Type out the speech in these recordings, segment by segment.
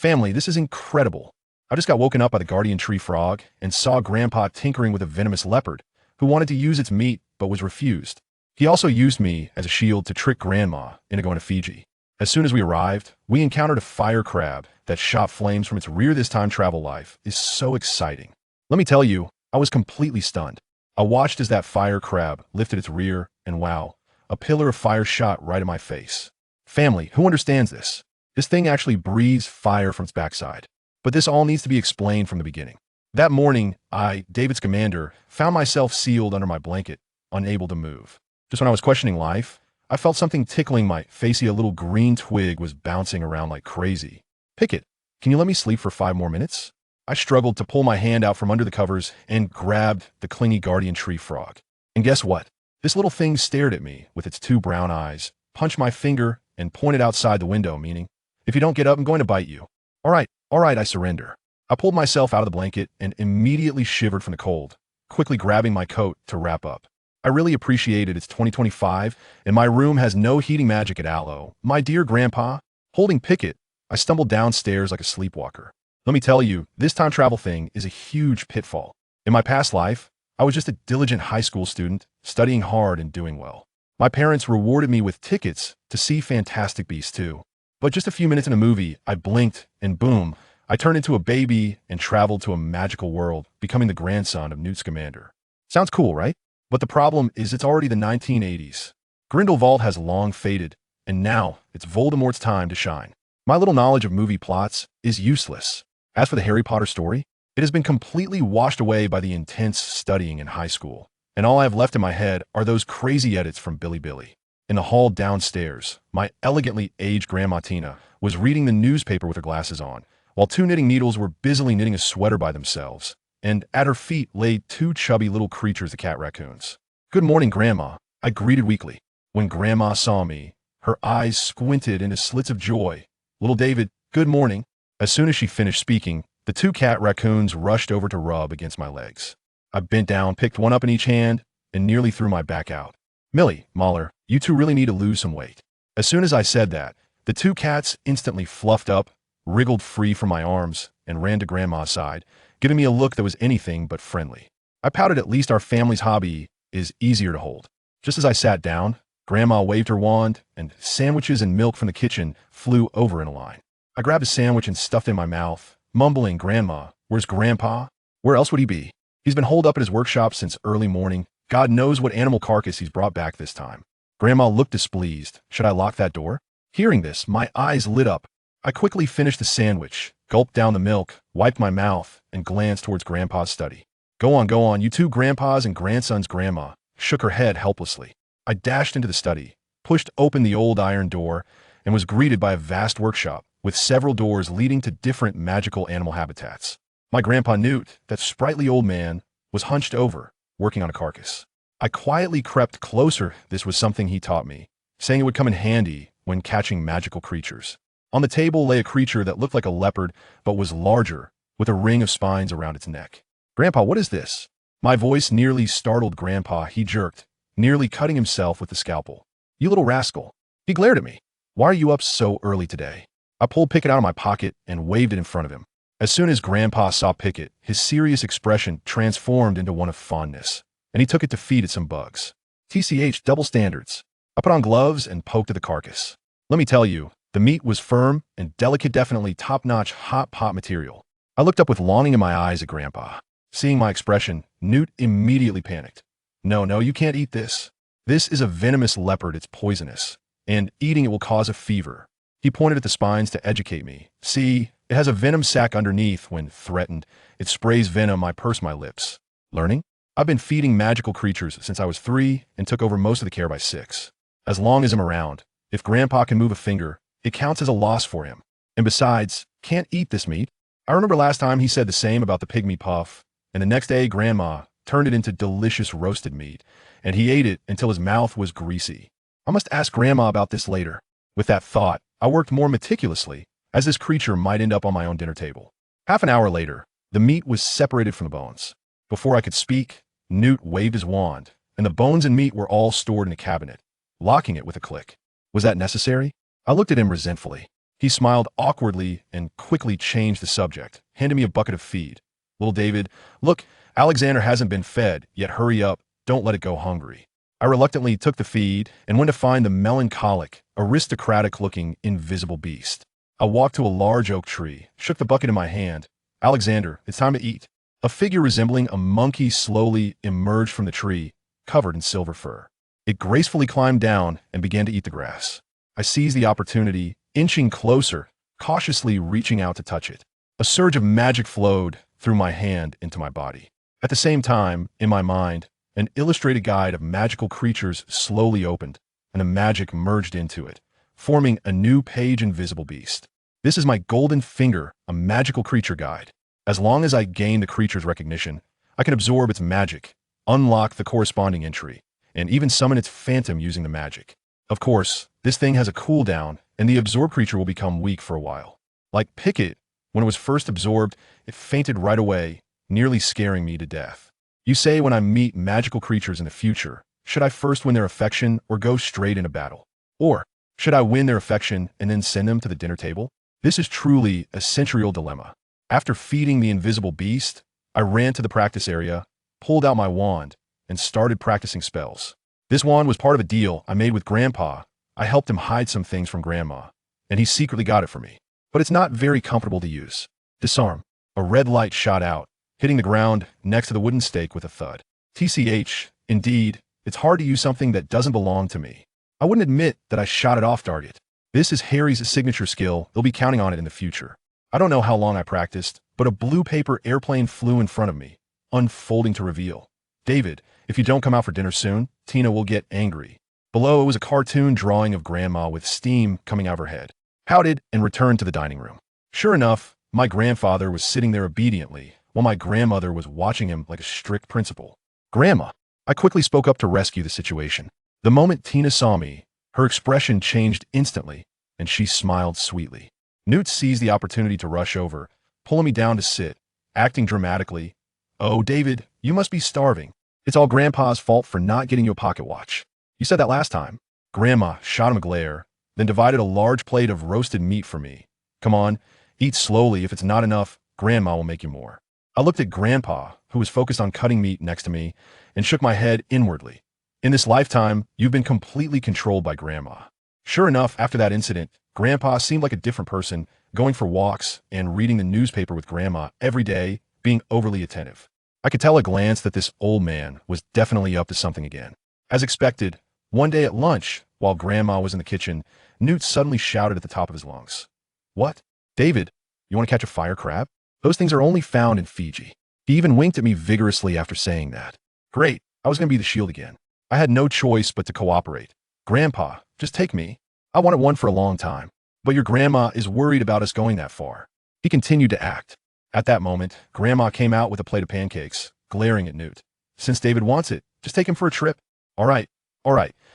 Family, this is incredible. I just got woken up by the guardian tree frog and saw Grandpa tinkering with a venomous leopard who wanted to use its meat but was refused. He also used me as a shield to trick Grandma into going to Fiji. As soon as we arrived, we encountered a fire crab that shot flames from its rear. This time travel life is so exciting. Let me tell you, I was completely stunned. I watched as that fire crab lifted its rear and wow, a pillar of fire shot right at my face. Family, who understands this? This thing actually breathes fire from its backside. But this all needs to be explained from the beginning. That morning, I, David Scamander, found myself sealed under my blanket, unable to move. Just when I was questioning life, I felt something tickling my face. A little green twig was bouncing around like crazy. Picket, can you let me sleep for 5 more minutes? I struggled to pull my hand out from under the covers and grabbed the clingy guardian tree frog. And guess what? This little thing stared at me with its 2 brown eyes, punched my finger, and pointed outside the window, meaning, if you don't get up, I'm going to bite you. All right, I surrender. I pulled myself out of the blanket and immediately shivered from the cold, quickly grabbing my coat to wrap up. I really appreciated it's 2025, and my room has no heating. Magic at Aloe. My dear Grandpa, holding Picket, I stumbled downstairs like a sleepwalker. Let me tell you, this time travel thing is a huge pitfall. In my past life, I was just a diligent high school student, studying hard and doing well. My parents rewarded me with tickets to see Fantastic Beasts 2. But just a few minutes in a movie, I blinked, and boom, I turned into a baby and traveled to a magical world, becoming the grandson of Newt Scamander. Sounds cool, right? But the problem is it's already the 1980s. Grindelwald has long faded, and now it's Voldemort's time to shine. My little knowledge of movie plots is useless. As for the Harry Potter story, it has been completely washed away by the intense studying in high school, and all I have left in my head are those crazy edits from Billy Billy. In the hall downstairs, my elegantly aged Grandma Tina was reading the newspaper with her glasses on, while 2 knitting needles were busily knitting a sweater by themselves, and at her feet lay 2 chubby little creatures, the cat raccoons. Good morning, Grandma, I greeted weakly. When Grandma saw me, her eyes squinted into slits of joy. Little David, good morning. As soon as she finished speaking, the 2 cat raccoons rushed over to rub against my legs. I bent down, picked one up in each hand, and nearly threw my back out. Millie, Mahler, you 2 really need to lose some weight. As soon as I said that, the 2 cats instantly fluffed up, wriggled free from my arms, and ran to Grandma's side, giving me a look that was anything but friendly. I pouted. At least our family's hobby is easier to hold. Just as I sat down, Grandma waved her wand, and sandwiches and milk from the kitchen flew over in a line. I grabbed a sandwich and stuffed it in my mouth, mumbling, Grandma, where's Grandpa? Where else would he be? He's been holed up at his workshop since early morning. God knows what animal carcass he's brought back this time. Grandma looked displeased. Should I lock that door? Hearing this, my eyes lit up. I quickly finished the sandwich, gulped down the milk, wiped my mouth, and glanced towards Grandpa's study. Go on, you 2 grandpas and grandsons. Grandma shook her head helplessly. I dashed into the study, pushed open the old iron door, and was greeted by a vast workshop with several doors leading to different magical animal habitats. My Grandpa Newt, that sprightly old man, was hunched over, working on a carcass. I quietly crept closer. This was something he taught me, saying it would come in handy when catching magical creatures. On the table lay a creature that looked like a leopard, but was larger, with a ring of spines around its neck. Grandpa, what is this? My voice nearly startled Grandpa. He jerked, nearly cutting himself with the scalpel. You little rascal. He glared at me. Why are you up so early today? I pulled Picket out of my pocket and waved it in front of him. As soon as Grandpa saw Picket, his serious expression transformed into one of fondness, and he took it to feed it some bugs. TCH, double standards. I put on gloves and poked at the carcass. Let me tell you, the meat was firm and delicate, definitely top-notch hot pot material. I looked up with longing in my eyes at Grandpa. Seeing my expression, Newt immediately panicked. No, you can't eat this. This is a venomous leopard. It's poisonous, and eating it will cause a fever. He pointed at the spines to educate me. See, it has a venom sac underneath. When threatened, it sprays venom. I pursed my lips. Learning? I've been feeding magical creatures since I was 3 and took over most of the care by 6. As long as I'm around, if Grandpa can move a finger, it counts as a loss for him. And besides, can't eat this meat. I remember last time he said the same about the pygmy puff, and the next day Grandma turned it into delicious roasted meat, and he ate it until his mouth was greasy. I must ask Grandma about this later. With that thought, I worked more meticulously, as this creature might end up on my own dinner table. Half an hour later, the meat was separated from the bones. Before I could speak, Newt waved his wand, and the bones and meat were all stored in a cabinet, locking it with a click. Was that necessary? I looked at him resentfully. He smiled awkwardly and quickly changed the subject, handing me a bucket of feed. Little David, look, Alexander hasn't been fed, yet hurry up, don't let it go hungry. I reluctantly took the feed and went to find the melancholic, aristocratic-looking, invisible beast. I walked to a large oak tree, shook the bucket in my hand. Alexander, it's time to eat. A figure resembling a monkey slowly emerged from the tree, covered in silver fur. It gracefully climbed down and began to eat the grass. I seized the opportunity, inching closer, cautiously reaching out to touch it. A surge of magic flowed through my hand into my body. At the same time, in my mind, an illustrated guide of magical creatures slowly opened, and the magic merged into it, forming a new page invisible beast. This is my golden finger, a magical creature guide. As long as I gain the creature's recognition, I can absorb its magic, unlock the corresponding entry, and even summon its phantom using the magic. Of course, this thing has a cooldown, and the absorbed creature will become weak for a while. Like Pickett, when it was first absorbed, it fainted right away, nearly scaring me to death. You say when I meet magical creatures in the future, should I first win their affection or go straight into battle? Or should I win their affection and then send them to the dinner table? This is truly a century-old dilemma. After feeding the invisible beast, I ran to the practice area, pulled out my wand, and started practicing spells. This wand was part of a deal I made with Grandpa. I helped him hide some things from Grandma, and he secretly got it for me. But it's not very comfortable to use. Disarm. A red light shot out, hitting the ground next to the wooden stake with a thud. TCH, indeed, it's hard to use something that doesn't belong to me. I wouldn't admit that I shot it off target. This is Harry's signature skill. He'll be counting on it in the future. I don't know how long I practiced, but a blue paper airplane flew in front of me, unfolding to reveal. David, if you don't come out for dinner soon, Tina will get angry. Below, it was a cartoon drawing of Grandma with steam coming out of her head. Pouted and returned to the dining room. Sure enough, my grandfather was sitting there obediently, while my grandmother was watching him like a strict principal. Grandma, I quickly spoke up to rescue the situation. The moment Tina saw me, her expression changed instantly, and she smiled sweetly. Newt seized the opportunity to rush over, pulling me down to sit, acting dramatically. Oh, David, you must be starving. It's all Grandpa's fault for not getting you a pocket watch. You said that last time. Grandma shot him a glare, then divided a large plate of roasted meat for me. Come on, eat slowly. If it's not enough, Grandma will make you more. I looked at Grandpa, who was focused on cutting meat next to me, and shook my head inwardly. In this lifetime, you've been completely controlled by Grandma. Sure enough, after that incident, Grandpa seemed like a different person, going for walks and reading the newspaper with Grandma every day, being overly attentive. I could tell at a glance that this old man was definitely up to something again. As expected, one day at lunch, while Grandma was in the kitchen, Newt suddenly shouted at the top of his lungs. What? David, you want to catch a fire crab? Those things are only found in Fiji. He even winked at me vigorously after saying that. Great, I was going to be the shield again. I had no choice but to cooperate. Grandpa, just take me. I wanted one for a long time. But your grandma is worried about us going that far. He continued to act. At that moment, Grandma came out with a plate of pancakes, glaring at Newt. Since David wants it, just take him for a trip. All right.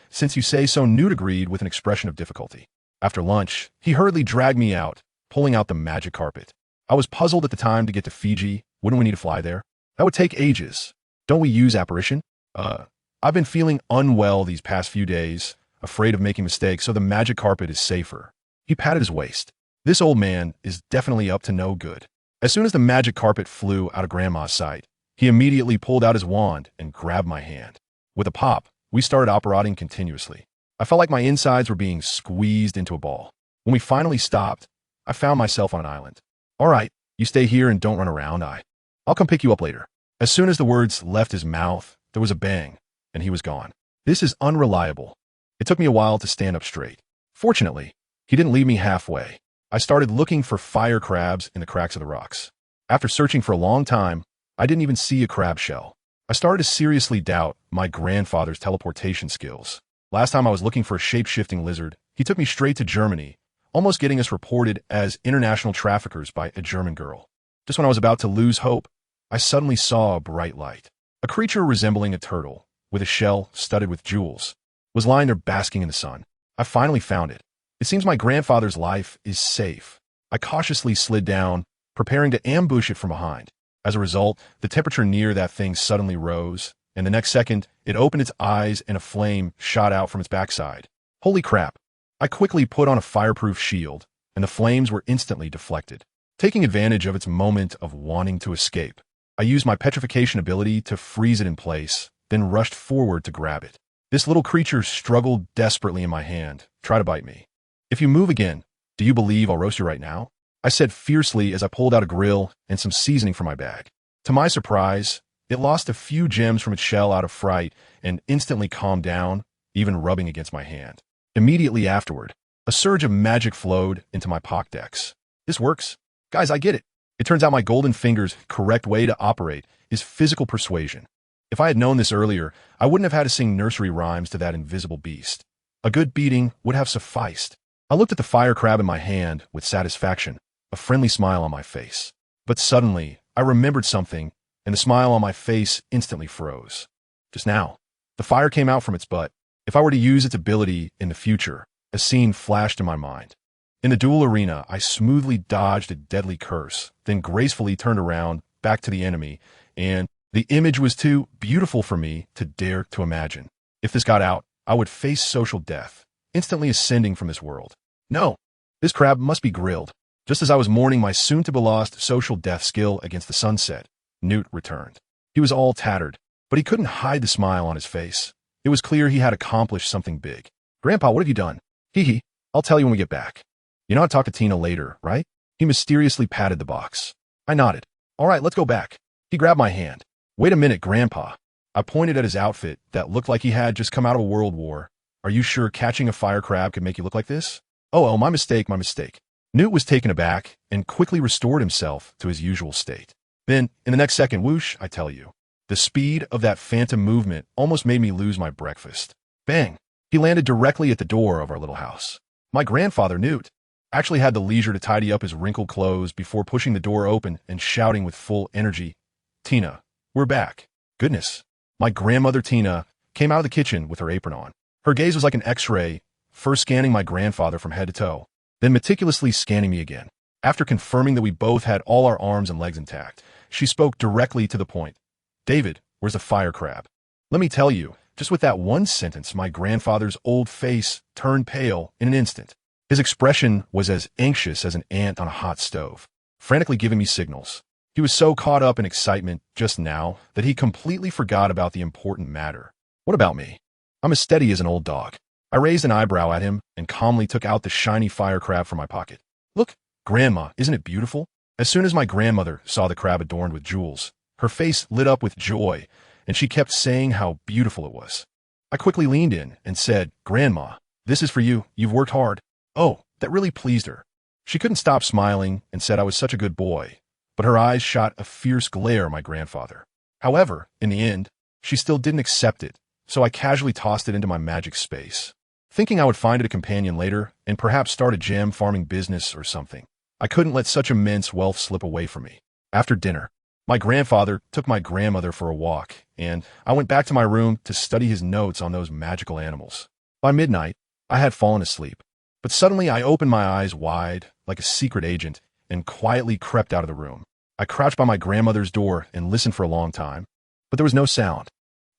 Since you say so, Newt agreed with an expression of difficulty. After lunch, he hurriedly dragged me out, pulling out the magic carpet. I was puzzled at the time to get to Fiji. Wouldn't we need to fly there? That would take ages. Don't we use apparition? I've been feeling unwell these past few days, afraid of making mistakes, so the magic carpet is safer. He patted his waist. This old man is definitely up to no good. As soon as the magic carpet flew out of Grandma's sight, he immediately pulled out his wand and grabbed my hand. With a pop, we started operating continuously. I felt like my insides were being squeezed into a ball. When we finally stopped, I found myself on an island. All right, you stay here and don't run around. I'll come pick you up later. As soon as the words left his mouth, there was a bang, and he was gone. This is unreliable. It took me a while to stand up straight. Fortunately, he didn't leave me halfway. I started looking for fire crabs in the cracks of the rocks. After searching for a long time, I didn't even see a crab shell. I started to seriously doubt my grandfather's teleportation skills. Last time I was looking for a shape-shifting lizard, he took me straight to Germany, almost getting us reported as international traffickers by a German girl. Just when I was about to lose hope, I suddenly saw a bright light. A creature resembling a turtle, with a shell studded with jewels, was lying there basking in the sun. I finally found it. It seems my grandfather's life is safe. I cautiously slid down, preparing to ambush it from behind. As a result, the temperature near that thing suddenly rose, and the next second, it opened its eyes and a flame shot out from its backside. Holy crap! I quickly put on a fireproof shield, and the flames were instantly deflected. Taking advantage of its moment of wanting to escape, I used my petrification ability to freeze it in place, then rushed forward to grab it. This little creature struggled desperately in my hand, try to bite me. "If you move again, do you believe I'll roast you right now?" I said fiercely as I pulled out a grill and some seasoning from my bag. To my surprise, it lost a few gems from its shell out of fright and instantly calmed down, even rubbing against my hand. Immediately afterward, a surge of magic flowed into my Pokédex. This works. Guys, I get it. It turns out my golden finger's correct way to operate is physical persuasion. If I had known this earlier, I wouldn't have had to sing nursery rhymes to that invisible beast. A good beating would have sufficed. I looked at the fire crab in my hand with satisfaction, a friendly smile on my face. But suddenly, I remembered something, and the smile on my face instantly froze. Just now, the fire came out from its butt. If I were to use its ability in the future, a scene flashed in my mind. In the duel arena, I smoothly dodged a deadly curse, then gracefully turned around, back to the enemy, and the image was too beautiful for me to dare to imagine. If this got out, I would face social death, instantly ascending from this world. No, this crab must be grilled. Just as I was mourning my soon-to-be-lost social death skill against the sunset, Newt returned. He was all tattered, but he couldn't hide the smile on his face. It was clear he had accomplished something big. "Grandpa, what have you done?" "Hee hee, I'll tell you when we get back. You know how to talk to Tina later, right?" He mysteriously patted the box. I nodded. "All right, let's go back." He grabbed my hand. "Wait a minute, Grandpa." I pointed at his outfit that looked like he had just come out of a world war. "Are you sure catching a fire crab could make you look like this?" Oh, my mistake, my mistake." Newt was taken aback and quickly restored himself to his usual state. Then, in the next second, whoosh, I tell you. The speed of that phantom movement almost made me lose my breakfast. Bang! He landed directly at the door of our little house. My grandfather, Newt, actually had the leisure to tidy up his wrinkled clothes before pushing the door open and shouting with full energy, "Tina, we're back." Goodness. My grandmother, Tina, came out of the kitchen with her apron on. Her gaze was like an X-ray, first scanning my grandfather from head to toe, then meticulously scanning me again. After confirming that we both had all our arms and legs intact, she spoke directly to the point. "David, where's the fire crab?" Let me tell you, just with that one sentence, my grandfather's old face turned pale in an instant. His expression was as anxious as an ant on a hot stove, frantically giving me signals. He was so caught up in excitement just now that he completely forgot about the important matter. What about me? I'm as steady as an old dog. I raised an eyebrow at him and calmly took out the shiny fire crab from my pocket. "Look, Grandma, isn't it beautiful?" As soon as my grandmother saw the crab adorned with jewels, her face lit up with joy, and she kept saying how beautiful it was. I quickly leaned in and said, "Grandma, this is for you. You've worked hard." Oh, that really pleased her. She couldn't stop smiling and said I was such a good boy, but her eyes shot a fierce glare at my grandfather. However, in the end, she still didn't accept it, so I casually tossed it into my magic space, thinking I would find it a companion later and perhaps start a gem farming business or something. I couldn't let such immense wealth slip away from me. After dinner, my grandfather took my grandmother for a walk, and I went back to my room to study his notes on those magical animals. By midnight, I had fallen asleep, but suddenly I opened my eyes wide, like a secret agent, and quietly crept out of the room. I crouched by my grandmother's door and listened for a long time, but there was no sound.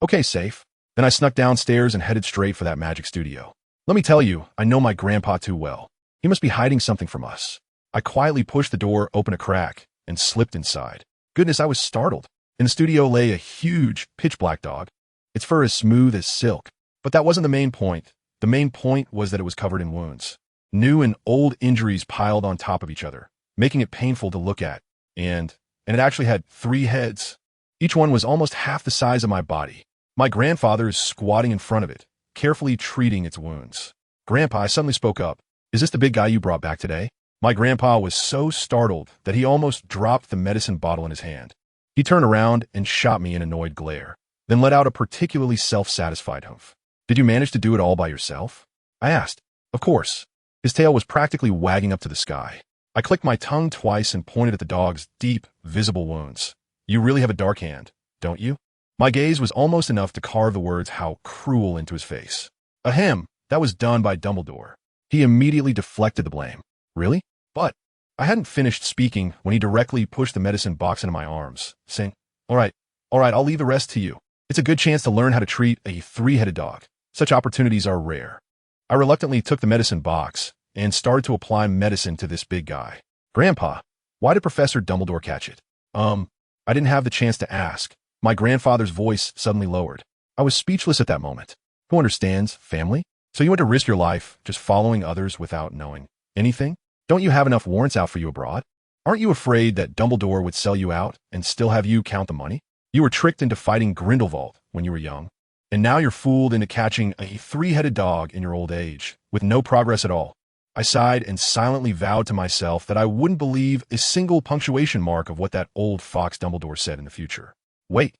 Okay, safe. Then I snuck downstairs and headed straight for that magic studio. Let me tell you, I know my grandpa too well. He must be hiding something from us. I quietly pushed the door open a crack and slipped inside. Goodness, I was startled. In the studio lay a huge, pitch-black dog. Its fur as smooth as silk. But that wasn't the main point. The main point was that it was covered in wounds. New and old injuries piled on top of each other, making it painful to look at. And it actually had 3 heads. Each one was almost half the size of my body. My grandfather is squatting in front of it, carefully treating its wounds. "Grandpa," I suddenly spoke up. "Is this the big guy you brought back today?" My grandpa was so startled that he almost dropped the medicine bottle in his hand. He turned around and shot me an annoyed glare, then let out a particularly self-satisfied humph. "Did you manage to do it all by yourself?" I asked. Of course. His tail was practically wagging up to the sky. I clicked my tongue twice and pointed at the dog's deep, visible wounds. "You really have a dark hand, don't you?" My gaze was almost enough to carve the words "how cruel" into his face. Ahem, that was done by Dumbledore. He immediately deflected the blame. Really? But I hadn't finished speaking when he directly pushed the medicine box into my arms, saying, all right, I'll leave the rest to you. It's a good chance to learn how to treat a 3-headed dog. Such opportunities are rare." I reluctantly took the medicine box and started to apply medicine to this big guy. Grandpa, why did Professor Dumbledore catch it? I didn't have the chance to ask. My grandfather's voice suddenly lowered. I was speechless at that moment. Who understands family? So you want to risk your life just following others without knowing anything? Don't you have enough warrants out for you abroad? Aren't you afraid that Dumbledore would sell you out and still have you count the money? You were tricked into fighting Grindelwald when you were young, and now you're fooled into catching a three-headed dog in your old age, with no progress at all. I sighed and silently vowed to myself that I wouldn't believe a single punctuation mark of what that old fox Dumbledore said in the future. Wait,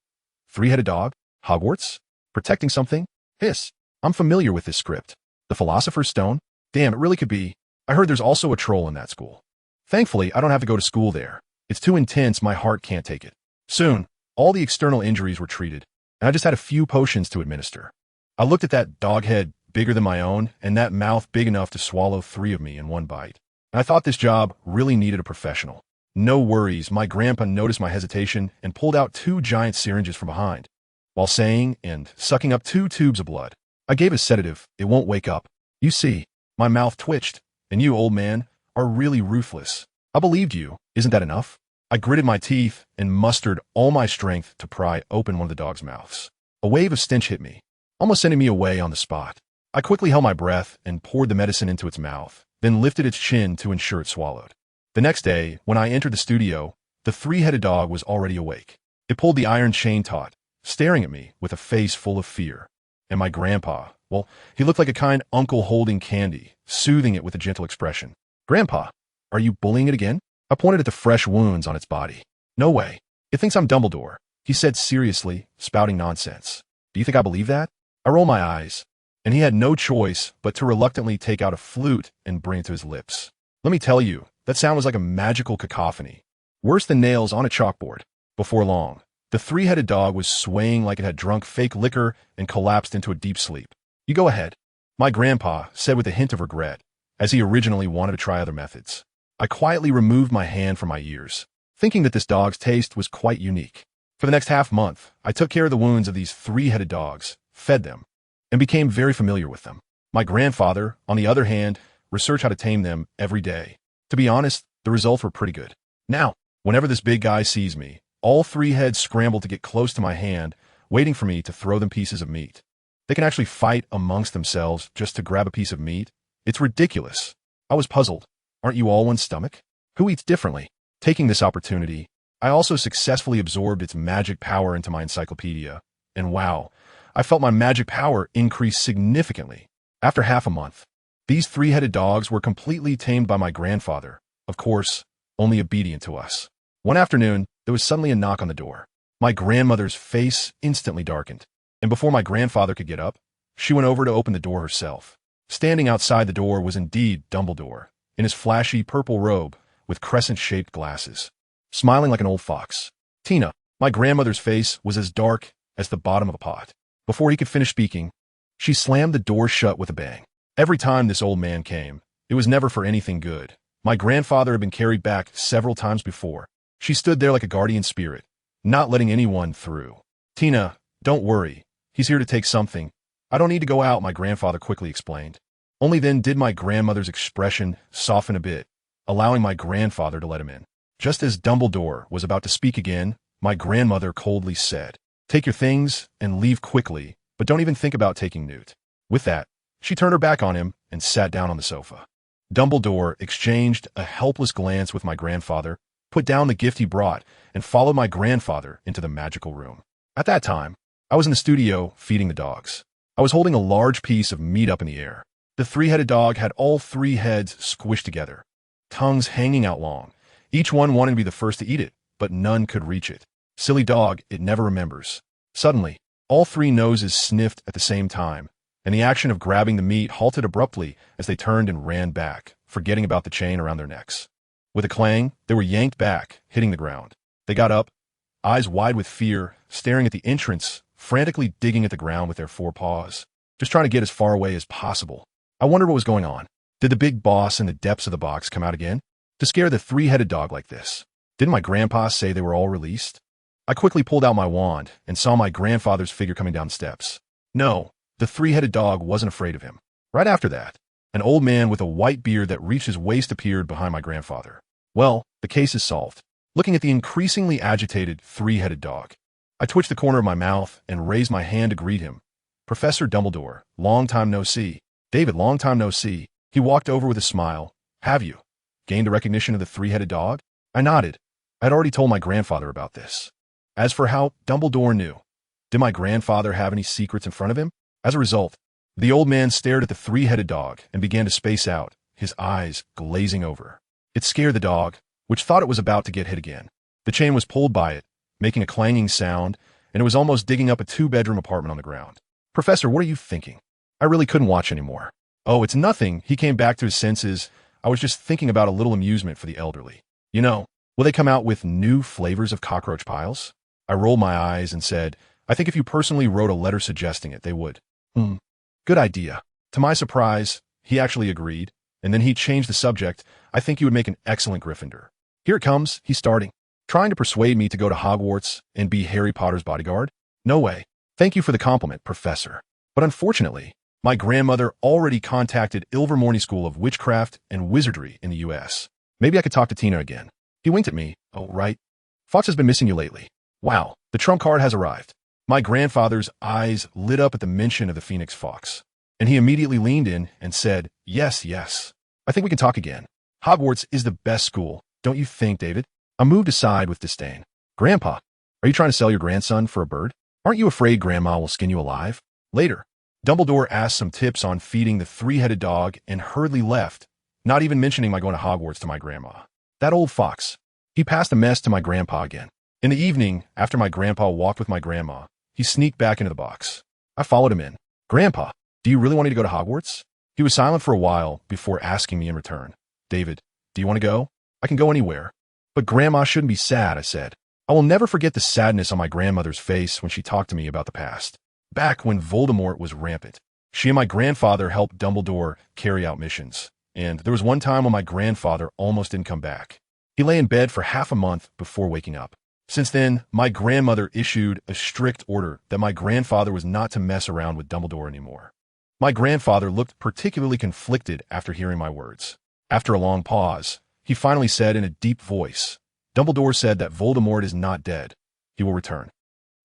three-headed dog? Hogwarts? Protecting something? Hiss. I'm familiar with this script. The Philosopher's Stone? Damn, it really could be. I heard there's also a troll in that school. Thankfully, I don't have to go to school there. It's too intense, my heart can't take it. Soon, all the external injuries were treated, and I just had a few potions to administer. I looked at that dog head bigger than my own, and that mouth big enough to swallow 3 of me in one bite. And I thought this job really needed a professional. No worries, my grandpa noticed my hesitation and pulled out 2 giant syringes from behind, while saying and sucking up 2 tubes of blood. I gave a sedative, it won't wake up. You see, my mouth twitched, and you, old man, are really ruthless. I believed you, isn't that enough? I gritted my teeth and mustered all my strength to pry open one of the dog's mouths. A wave of stench hit me, almost sending me away on the spot. I quickly held my breath and poured the medicine into its mouth, then lifted its chin to ensure it swallowed. The next day, when I entered the studio, the three-headed dog was already awake. It pulled the iron chain taut, staring at me with a face full of fear. And my grandpa, well, he looked like a kind uncle holding candy, soothing it with a gentle expression. Grandpa, are you bullying it again? I pointed at the fresh wounds on its body. No way. It thinks I'm Dumbledore, he said seriously, spouting nonsense. Do you think I believe that? I rolled my eyes, and he had no choice but to reluctantly take out a flute and bring it to his lips. Let me tell you, that sound was like a magical cacophony, worse than nails on a chalkboard. Before long, the three-headed dog was swaying like it had drunk fake liquor and collapsed into a deep sleep. You go ahead, my grandpa said with a hint of regret, as he originally wanted to try other methods. I quietly removed my hand from my ears, thinking that this dog's taste was quite unique. For the next half-month, I took care of the wounds of these three-headed dogs, fed them, and became very familiar with them. My grandfather, on the other hand, researched how to tame them every day. To be honest, the results were pretty good. Now, whenever this big guy sees me, all 3 heads scramble to get close to my hand, waiting for me to throw them pieces of meat. They can actually fight amongst themselves just to grab a piece of meat. It's ridiculous. I was puzzled. Aren't you all one stomach? Who eats differently? Taking this opportunity, I also successfully absorbed its magic power into my encyclopedia. And wow, I felt my magic power increase significantly. After half a month, these 3-headed dogs were completely tamed by my grandfather, of course, only obedient to us. One afternoon, there was suddenly a knock on the door. My grandmother's face instantly darkened, and before my grandfather could get up, she went over to open the door herself. Standing outside the door was indeed Dumbledore, in his flashy purple robe with crescent-shaped glasses, smiling like an old fox. Tina, my grandmother's face was as dark as the bottom of a pot. Before he could finish speaking, she slammed the door shut with a bang. Every time this old man came, it was never for anything good. My grandfather had been carried back several times before. She stood there like a guardian spirit, not letting anyone through. Tina, don't worry. He's here to take something. I don't need to go out, my grandfather quickly explained. Only then did my grandmother's expression soften a bit, allowing my grandfather to let him in. Just as Dumbledore was about to speak again, my grandmother coldly said, "Take your things and leave quickly, but don't even think about taking Newt." With that, she turned her back on him and sat down on the sofa. Dumbledore exchanged a helpless glance with my grandfather, put down the gift he brought, and followed my grandfather into the magical room. At that time, I was in the studio feeding the dogs. I was holding a large piece of meat up in the air. The 3-headed dog had all 3 heads squished together, tongues hanging out long. Each one wanted to be the first to eat it, but none could reach it. Silly dog, it never remembers. Suddenly, all 3 noses sniffed at the same time, and the action of grabbing the meat halted abruptly as they turned and ran back, forgetting about the chain around their necks. With a clang, they were yanked back, hitting the ground. They got up, eyes wide with fear, staring at the entrance, frantically digging at the ground with their 4 paws, just trying to get as far away as possible. I wondered what was going on. Did the big boss in the depths of the box come out again to scare the 3-headed dog like this? Didn't my grandpa say they were all released? I quickly pulled out my wand and saw my grandfather's figure coming down the steps. No, the 3-headed dog wasn't afraid of him. Right after that, An old man with a white beard that reached his waist appeared behind my grandfather. Well, the case is solved. Looking at the increasingly agitated, three-headed dog, I twitched the corner of my mouth and raised my hand to greet him. Professor Dumbledore, long time no see. David, long time no see. He walked over with a smile. Have you gained the recognition of the three-headed dog? I nodded. I'd already told my grandfather about this. As for how Dumbledore knew, did my grandfather have any secrets in front of him? As a result, the old man stared at the three-headed dog and began to space out, his eyes glazing over. It scared the dog, which thought it was about to get hit again. The chain was pulled by it, making a clanging sound, and it was almost digging up a two-bedroom apartment on the ground. Professor, what are you thinking? I really couldn't watch anymore. Oh, it's nothing. He came back to his senses. I was just thinking about a little amusement for the elderly. You know, will they come out with new flavors of cockroach piles? I rolled my eyes and said, I think if you personally wrote a letter suggesting it, they would. Good idea. To my surprise, he actually agreed, and then he changed the subject. I think you would make an excellent Gryffindor. Here it comes, he's starting. Trying to persuade me to go to Hogwarts and be Harry Potter's bodyguard? No way. Thank you for the compliment, Professor. But unfortunately, my grandmother already contacted Ilvermorny School of Witchcraft and Wizardry in the U.S. Maybe I could talk to Tina again. He winked at me. Oh, right. Fox has been missing you lately. Wow, the trump card has arrived. My grandfather's eyes lit up at the mention of the Phoenix Fox, and he immediately leaned in and said, Yes, yes. I think we can talk again. Hogwarts is the best school, don't you think, David? I moved aside with disdain. Grandpa, are you trying to sell your grandson for a bird? Aren't you afraid Grandma will skin you alive? Later, Dumbledore asked some tips on feeding the three-headed dog and hurriedly left, not even mentioning my going to Hogwarts to my grandma. That old fox. He passed the mess to my grandpa again. In the evening, after my grandpa walked with my grandma, he sneaked back into the box. I followed him in. Grandpa, do you really want me to go to Hogwarts? He was silent for a while before asking me in return. David, do you want to go? I can go anywhere. But Grandma shouldn't be sad, I said. I will never forget the sadness on my grandmother's face when she talked to me about the past. Back when Voldemort was rampant, she and my grandfather helped Dumbledore carry out missions. And there was one time when my grandfather almost didn't come back. He lay in bed for half a month before waking up. Since then, my grandmother issued a strict order that my grandfather was not to mess around with Dumbledore anymore. My grandfather looked particularly conflicted after hearing my words. After a long pause, he finally said in a deep voice, Dumbledore said that Voldemort is not dead. He will return.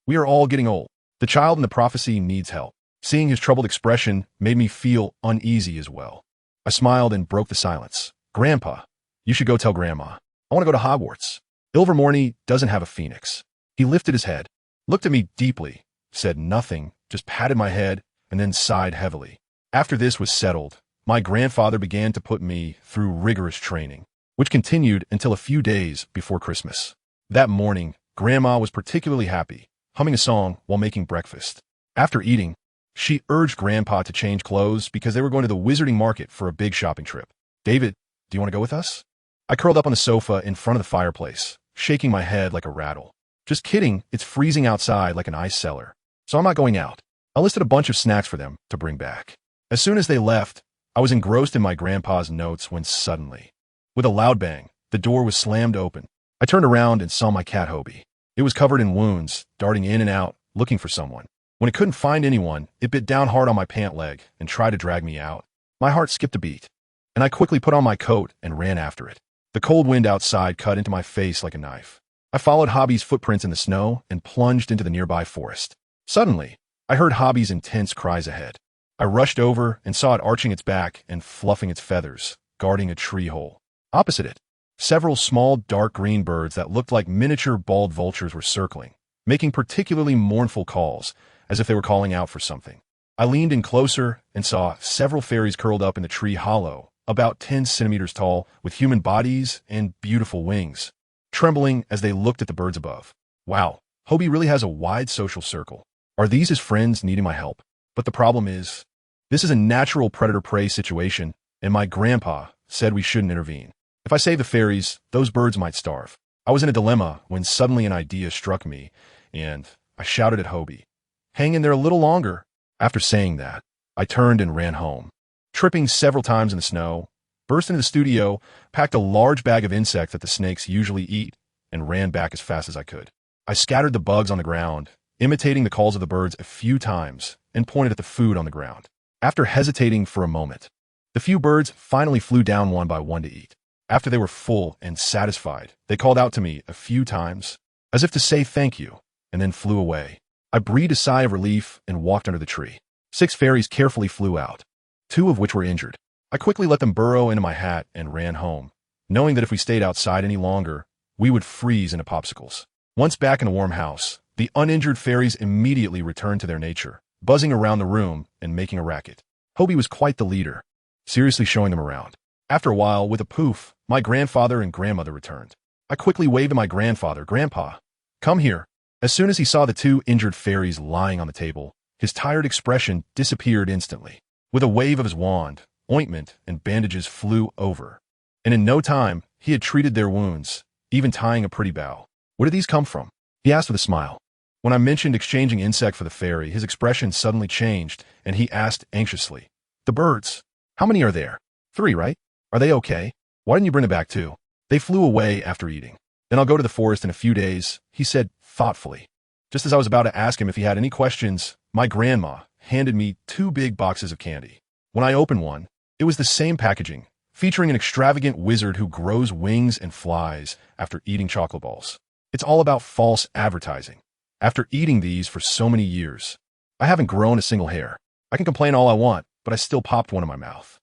We are all getting old. The child in the prophecy needs help. Seeing his troubled expression made me feel uneasy as well. I smiled and broke the silence. Grandpa, you should go tell Grandma. I want to go to Hogwarts. Ilvermorny doesn't have a phoenix. He lifted his head, looked at me deeply, said nothing, just patted my head, and then sighed heavily. After this was settled, my grandfather began to put me through rigorous training, which continued until a few days before Christmas. That morning, Grandma was particularly happy, humming a song while making breakfast. After eating, she urged Grandpa to change clothes because they were going to the wizarding market for a big shopping trip. David, do you want to go with us? I curled up on the sofa in front of the fireplace, shaking my head like a rattle. Just kidding, it's freezing outside like an ice cellar. So I'm not going out. I listed a bunch of snacks for them to bring back. As soon as they left, I was engrossed in my grandpa's notes when suddenly, with a loud bang, the door was slammed open. I turned around and saw my cat Hobie. It was covered in wounds, darting in and out, looking for someone. When it couldn't find anyone, it bit down hard on my pant leg and tried to drag me out. My heart skipped a beat, and I quickly put on my coat and ran after it. The cold wind outside cut into my face like a knife. I followed Hobie's footprints in the snow and plunged into the nearby forest. Suddenly, I heard Hobie's intense cries ahead. I rushed over and saw it arching its back and fluffing its feathers, guarding a tree hole. Opposite it, several small dark green birds that looked like miniature bald vultures were circling, making particularly mournful calls, as if they were calling out for something. I leaned in closer and saw several fairies curled up in the tree hollow, about 10 centimeters tall, with human bodies and beautiful wings, trembling as they looked at the birds above. Wow, Hobie really has a wide social circle. Are these his friends needing my help? But the problem is, this is a natural predator-prey situation, and my grandpa said we shouldn't intervene. If I save the fairies, those birds might starve. I was in a dilemma when suddenly an idea struck me, and I shouted at Hobie, "Hang in there a little longer." After saying that, I turned and ran home. Tripping several times in the snow, burst into the studio, packed a large bag of insects that the snakes usually eat, and ran back as fast as I could. I scattered the bugs on the ground, imitating the calls of the birds a few times, and pointed at the food on the ground. After hesitating for a moment, The few birds finally flew down one by one to eat. After they were full and satisfied, they called out to me a few times, as if to say thank you, and then flew away. I breathed a sigh of relief and walked under the tree. 6 fairies carefully flew out, 2 of which were injured. I quickly let them burrow into my hat and ran home, knowing that if we stayed outside any longer, we would freeze into popsicles. Once back in the warm house, the uninjured fairies immediately returned to their nature, buzzing around the room and making a racket. Hobie was quite the leader, seriously showing them around. After a while, with a poof, my grandfather and grandmother returned. I quickly waved to my grandfather, "Grandpa, come here." As soon as he saw the 2 injured fairies lying on the table, his tired expression disappeared instantly. With a wave of his wand, ointment and bandages flew over, and in no time, he had treated their wounds, even tying a pretty bow. "Where did these come from?" he asked with a smile. When I mentioned exchanging insect for the fairy, his expression suddenly changed, and he asked anxiously, "The birds? How many are there?" 3, right? Are they okay? Why didn't you bring them back too? They flew away after eating. Then I'll go to the forest in a few days, he said thoughtfully. Just as I was about to ask him if he had any questions, my grandma handed me 2 big boxes of candy. When I opened one, it was the same packaging, featuring an extravagant wizard who grows wings and flies after eating chocolate balls. It's all about false advertising. After eating these for so many years, I haven't grown a single hair. I can complain all I want, but I still popped one in my mouth.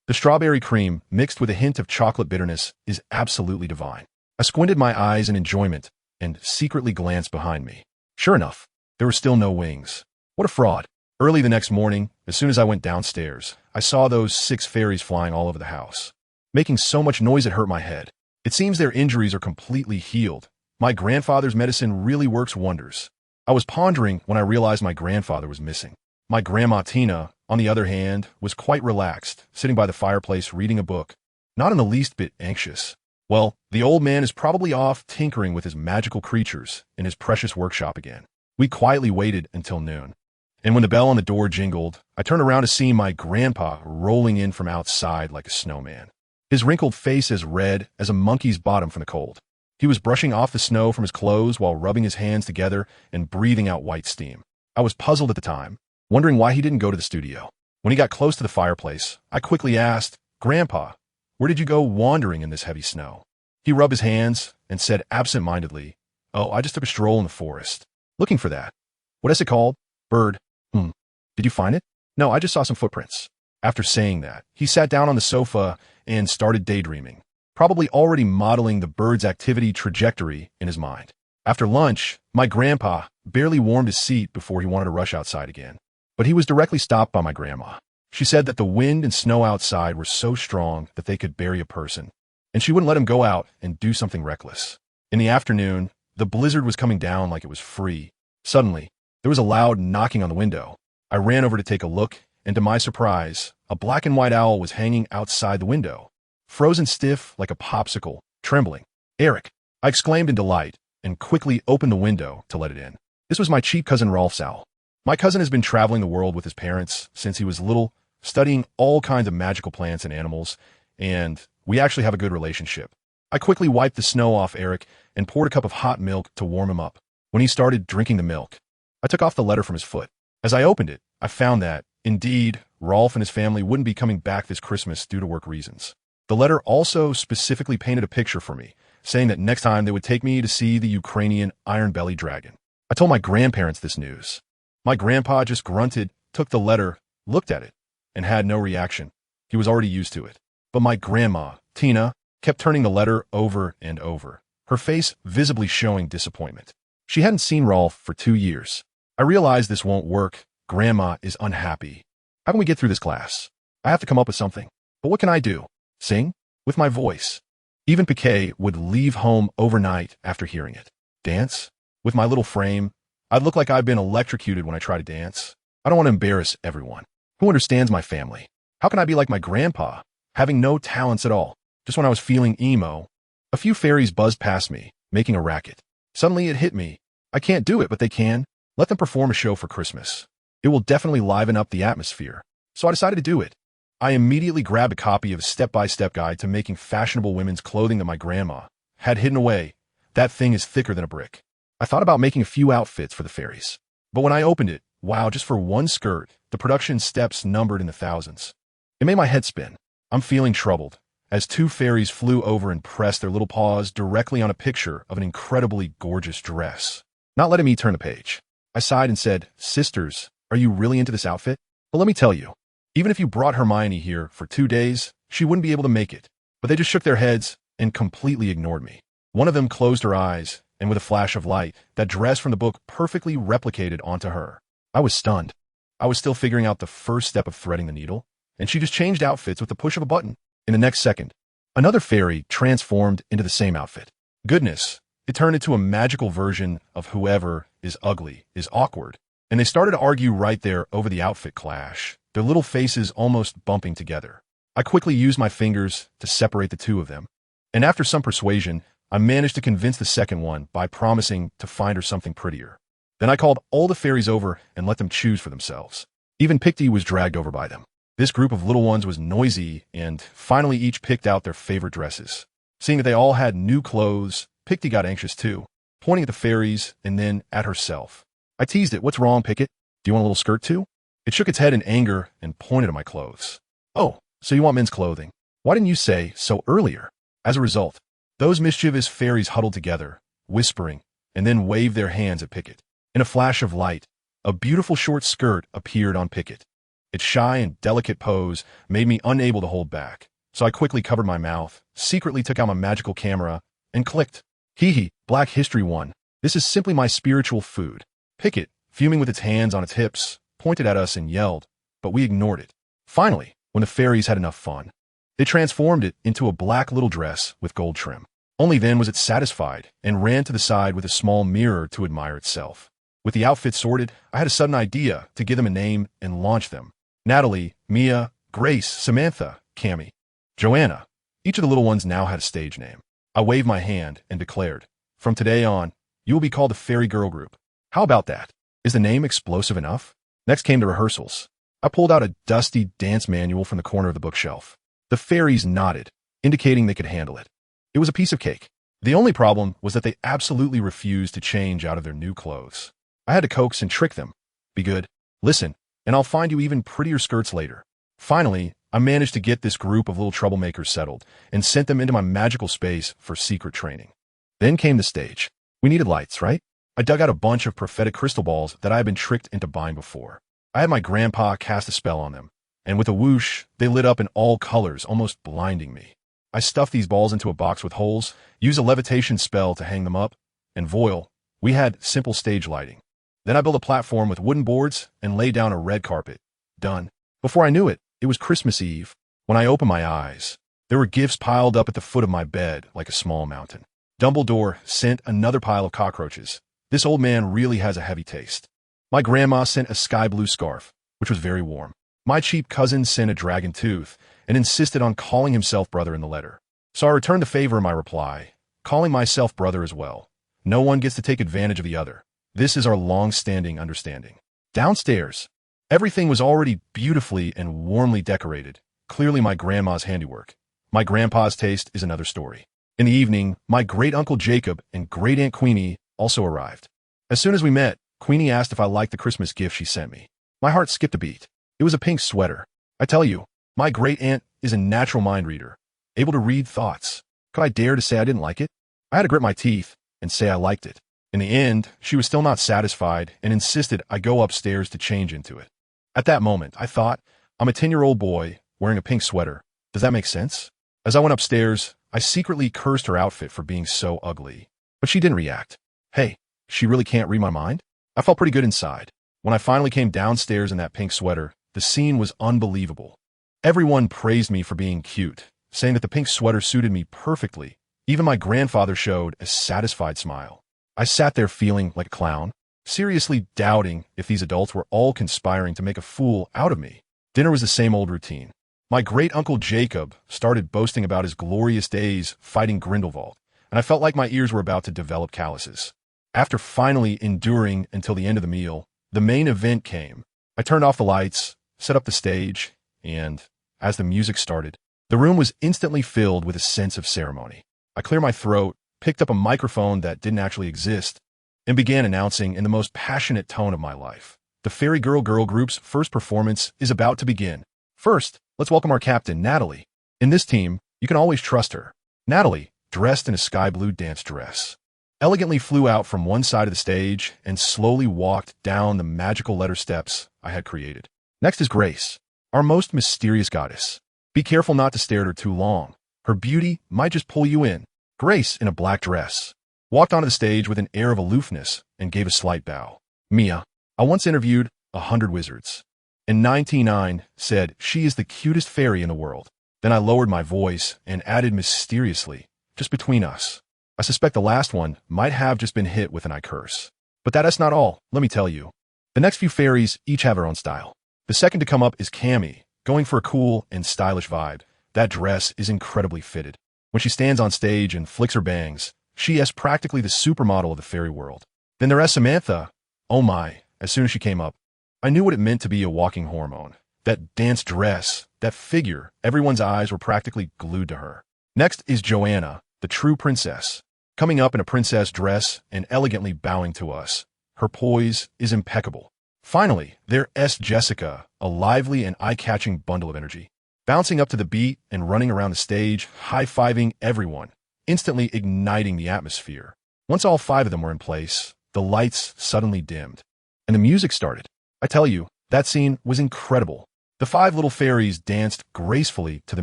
The strawberry cream, mixed with a hint of chocolate bitterness, is absolutely divine. I squinted my eyes in enjoyment and secretly glanced behind me. Sure enough, there were still no wings. What a fraud. Early the next morning, as soon as I went downstairs, I saw those 6 fairies flying all over the house, making so much noise it hurt my head. It seems their injuries are completely healed. My grandfather's medicine really works wonders. I was pondering when I realized my grandfather was missing. My grandma Tina, on the other hand, was quite relaxed, sitting by the fireplace reading a book, not in the least bit anxious. Well, the old man is probably off tinkering with his magical creatures in his precious workshop again. We quietly waited until noon, and when the bell on the door jingled, I turned around to see my grandpa rolling in from outside like a snowman, his wrinkled face as red as a monkey's bottom from the cold. He was brushing off the snow from his clothes while rubbing his hands together and breathing out white steam. I was puzzled at the time, wondering why he didn't go to the studio. When he got close to the fireplace, I quickly asked, "Grandpa, where did you go wandering in this heavy snow?" He rubbed his hands and said absent-mindedly, "Oh, I just took a stroll in the forest. Looking for that. What is it called? Bird. Did you find it?" "No, I just saw some footprints." After saying that, he sat down on the sofa and started daydreaming, probably already modeling the bird's activity trajectory in his mind. After lunch, my grandpa barely warmed his seat before he wanted to rush outside again. But he was directly stopped by my grandma. She said that the wind and snow outside were so strong that they could bury a person, and she wouldn't let him go out and do something reckless. In the afternoon, the blizzard was coming down like it was free. Suddenly, there was a loud knocking on the window. I ran over to take a look, and to my surprise, a black and white owl was hanging outside the window, frozen stiff like a popsicle, trembling. "Eric!" I exclaimed in delight, and quickly opened the window to let it in. This was my cheap cousin Rolf's owl. My cousin has been traveling the world with his parents since he was little, studying all kinds of magical plants and animals, and we actually have a good relationship. I quickly wiped the snow off Eric and poured a cup of hot milk to warm him up. When he started drinking the milk, I took off the letter from his foot. As I opened it, I found that, indeed, Rolf and his family wouldn't be coming back this Christmas due to work reasons. The letter also specifically painted a picture for me, saying that next time they would take me to see the Ukrainian iron-bellied dragon. I told my grandparents this news. My grandpa just grunted, took the letter, looked at it, and had no reaction. He was already used to it. But my grandma, Tina, kept turning the letter over and over, her face visibly showing disappointment. She hadn't seen Rolf for 2 years. I realized this won't work. Grandma is unhappy. How can we get through this class? I have to come up with something. But what can I do? Sing? With my voice. Even Piquet would leave home overnight after hearing it. Dance? With my little frame, I'd look like I've been electrocuted when I try to dance. I don't want to embarrass everyone. Who understands my family? How can I be like my grandpa, having no talents at all? Just when I was feeling emo, a few fairies buzzed past me, making a racket. Suddenly it hit me. I can't do it, but they can. Let them perform a show for Christmas. It will definitely liven up the atmosphere. So I decided to do it. I immediately grabbed a copy of a step-by-step guide to making fashionable women's clothing that my grandma had hidden away. That thing is thicker than a brick. I thought about making a few outfits for the fairies. But when I opened it, wow, just for one skirt, the production steps numbered in the thousands. It made my head spin. I'm feeling troubled, as two fairies flew over and pressed their little paws directly on a picture of an incredibly gorgeous dress. Not letting me turn the page. I sighed and said, "Sisters, are you really into this outfit? But let me tell you, even if you brought Hermione here for 2 days, she wouldn't be able to make it." But they just shook their heads and completely ignored me. One of them closed her eyes, and with a flash of light, that dress from the book perfectly replicated onto her. I was stunned. I was still figuring out the first step of threading the needle, and she just changed outfits with the push of a button. In the next second, another fairy transformed into the same outfit. Goodness, it turned into a magical version of whoever is ugly is awkward, and they started to argue right there over the outfit clash, their little faces almost bumping together. I quickly used my fingers to separate the two of them, and after some persuasion, I managed to convince the second one by promising to find her something prettier. Then I called all the fairies over and let them choose for themselves. Even Picty was dragged over by them. This group of little ones was noisy, and finally each picked out their favorite dresses. Seeing that they all had new clothes, Picty got anxious too, pointing at the fairies and then at herself. I teased it, "What's wrong, Picket? Do you want a little skirt too?" It shook its head in anger and pointed at my clothes. "Oh, so you want men's clothing? Why didn't you say so earlier?" As a result, those mischievous fairies huddled together, whispering, and then waved their hands at Picket. In a flash of light, a beautiful short skirt appeared on Picket. Its shy and delicate pose made me unable to hold back, so I quickly covered my mouth, secretly took out my magical camera, and clicked. "Hee hee, Black History 1. This is simply my spiritual food." Picket, fuming with its hands on its hips, pointed at us and yelled, but we ignored it. Finally, when the fairies had enough fun, they transformed it into a black little dress with gold trim. Only then was it satisfied and ran to the side with a small mirror to admire itself. With the outfit sorted, I had a sudden idea to give them a name and launch them. Natalie, Mia, Grace, Samantha, Cammy, Joanna. Each of the little ones now had a stage name. I waved my hand and declared, "From today on, you will be called the Fairy Girl Group. How about that? Is the name explosive enough?" Next came the rehearsals. I pulled out a dusty dance manual from the corner of the bookshelf. The fairies nodded, indicating they could handle it. It was a piece of cake. The only problem was that they absolutely refused to change out of their new clothes. I had to coax and trick them. "Be good. Listen, and I'll find you even prettier skirts later." Finally, I managed to get this group of little troublemakers settled and sent them into my magical space for secret training. Then came the stage. We needed lights, right? I dug out a bunch of prophetic crystal balls that I had been tricked into buying before. I had my grandpa cast a spell on them, and with a whoosh, they lit up in all colors, almost blinding me. I stuffed these balls into a box with holes, used a levitation spell to hang them up, and voila, we had simple stage lighting. Then I built a platform with wooden boards and laid down a red carpet. Done. Before I knew it, it was Christmas Eve. When I opened my eyes, there were gifts piled up at the foot of my bed like a small mountain. Dumbledore sent another pile of cockroaches. This old man really has a heavy taste. My grandma sent a sky blue scarf, which was very warm. My cheap cousin sent a dragon tooth and insisted on calling himself brother in the letter. So I returned the favor in my reply, calling myself brother as well. No one gets to take advantage of the other. This is our long-standing understanding. Downstairs, everything was already beautifully and warmly decorated, clearly my grandma's handiwork. My grandpa's taste is another story. In the evening, my great-uncle Jacob and great-aunt Queenie also arrived. As soon as we met, Queenie asked if I liked the Christmas gift she sent me. My heart skipped a beat. It was a pink sweater. I tell you, my great-aunt is a natural mind reader, able to read thoughts. Could I dare to say I didn't like it? I had to grit my teeth and say I liked it. In the end, she was still not satisfied and insisted I go upstairs to change into it. At that moment, I thought, I'm a 10-year-old boy wearing a pink sweater. Does that make sense? As I went upstairs, I secretly cursed her outfit for being so ugly. But she didn't react. Hey, she really can't read my mind? I felt pretty good inside. When I finally came downstairs in that pink sweater, the scene was unbelievable. Everyone praised me for being cute, saying that the pink sweater suited me perfectly. Even my grandfather showed a satisfied smile. I sat there feeling like a clown, seriously doubting if these adults were all conspiring to make a fool out of me. Dinner was the same old routine. My great-uncle Jacob started boasting about his glorious days fighting Grindelwald, and I felt like my ears were about to develop calluses. After finally enduring until the end of the meal, the main event came. I turned off the lights, set up the stage, and, as the music started, the room was instantly filled with a sense of ceremony. I cleared my throat, picked up a microphone that didn't actually exist, and began announcing in the most passionate tone of my life. The Fairy Girl Group's first performance is about to begin. First, let's welcome our captain, Natalie. In this team, you can always trust her. Natalie, dressed in a sky blue dance dress, elegantly flew out from one side of the stage and slowly walked down the magical letter steps I had created. Next is Grace, our most mysterious goddess. Be careful not to stare at her too long. Her beauty might just pull you in. Grace, in a black dress, walked onto the stage with an air of aloofness and gave a slight bow. Mia, I once interviewed 100 wizards, and 99 said she is the cutest fairy in the world. Then I lowered my voice and added mysteriously, just between us. I suspect the last one might have just been hit with an I curse. But that's not all, let me tell you. The next few fairies each have their own style. The second to come up is Cammy, going for a cool and stylish vibe. That dress is incredibly fitted. When she stands on stage and flicks her bangs, she is practically the supermodel of the fairy world. Then there is Samantha. Oh my, as soon as she came up, I knew what it meant to be a walking hormone. That dance dress, that figure, everyone's eyes were practically glued to her. Next is Joanna, the true princess, coming up in a princess dress and elegantly bowing to us. Her poise is impeccable. Finally, there is Jessica, a lively and eye-catching bundle of energy, bouncing up to the beat and running around the stage, high-fiving everyone, instantly igniting the atmosphere. Once all 5 of them were in place, the lights suddenly dimmed, and the music started. I tell you, that scene was incredible. The 5 little fairies danced gracefully to the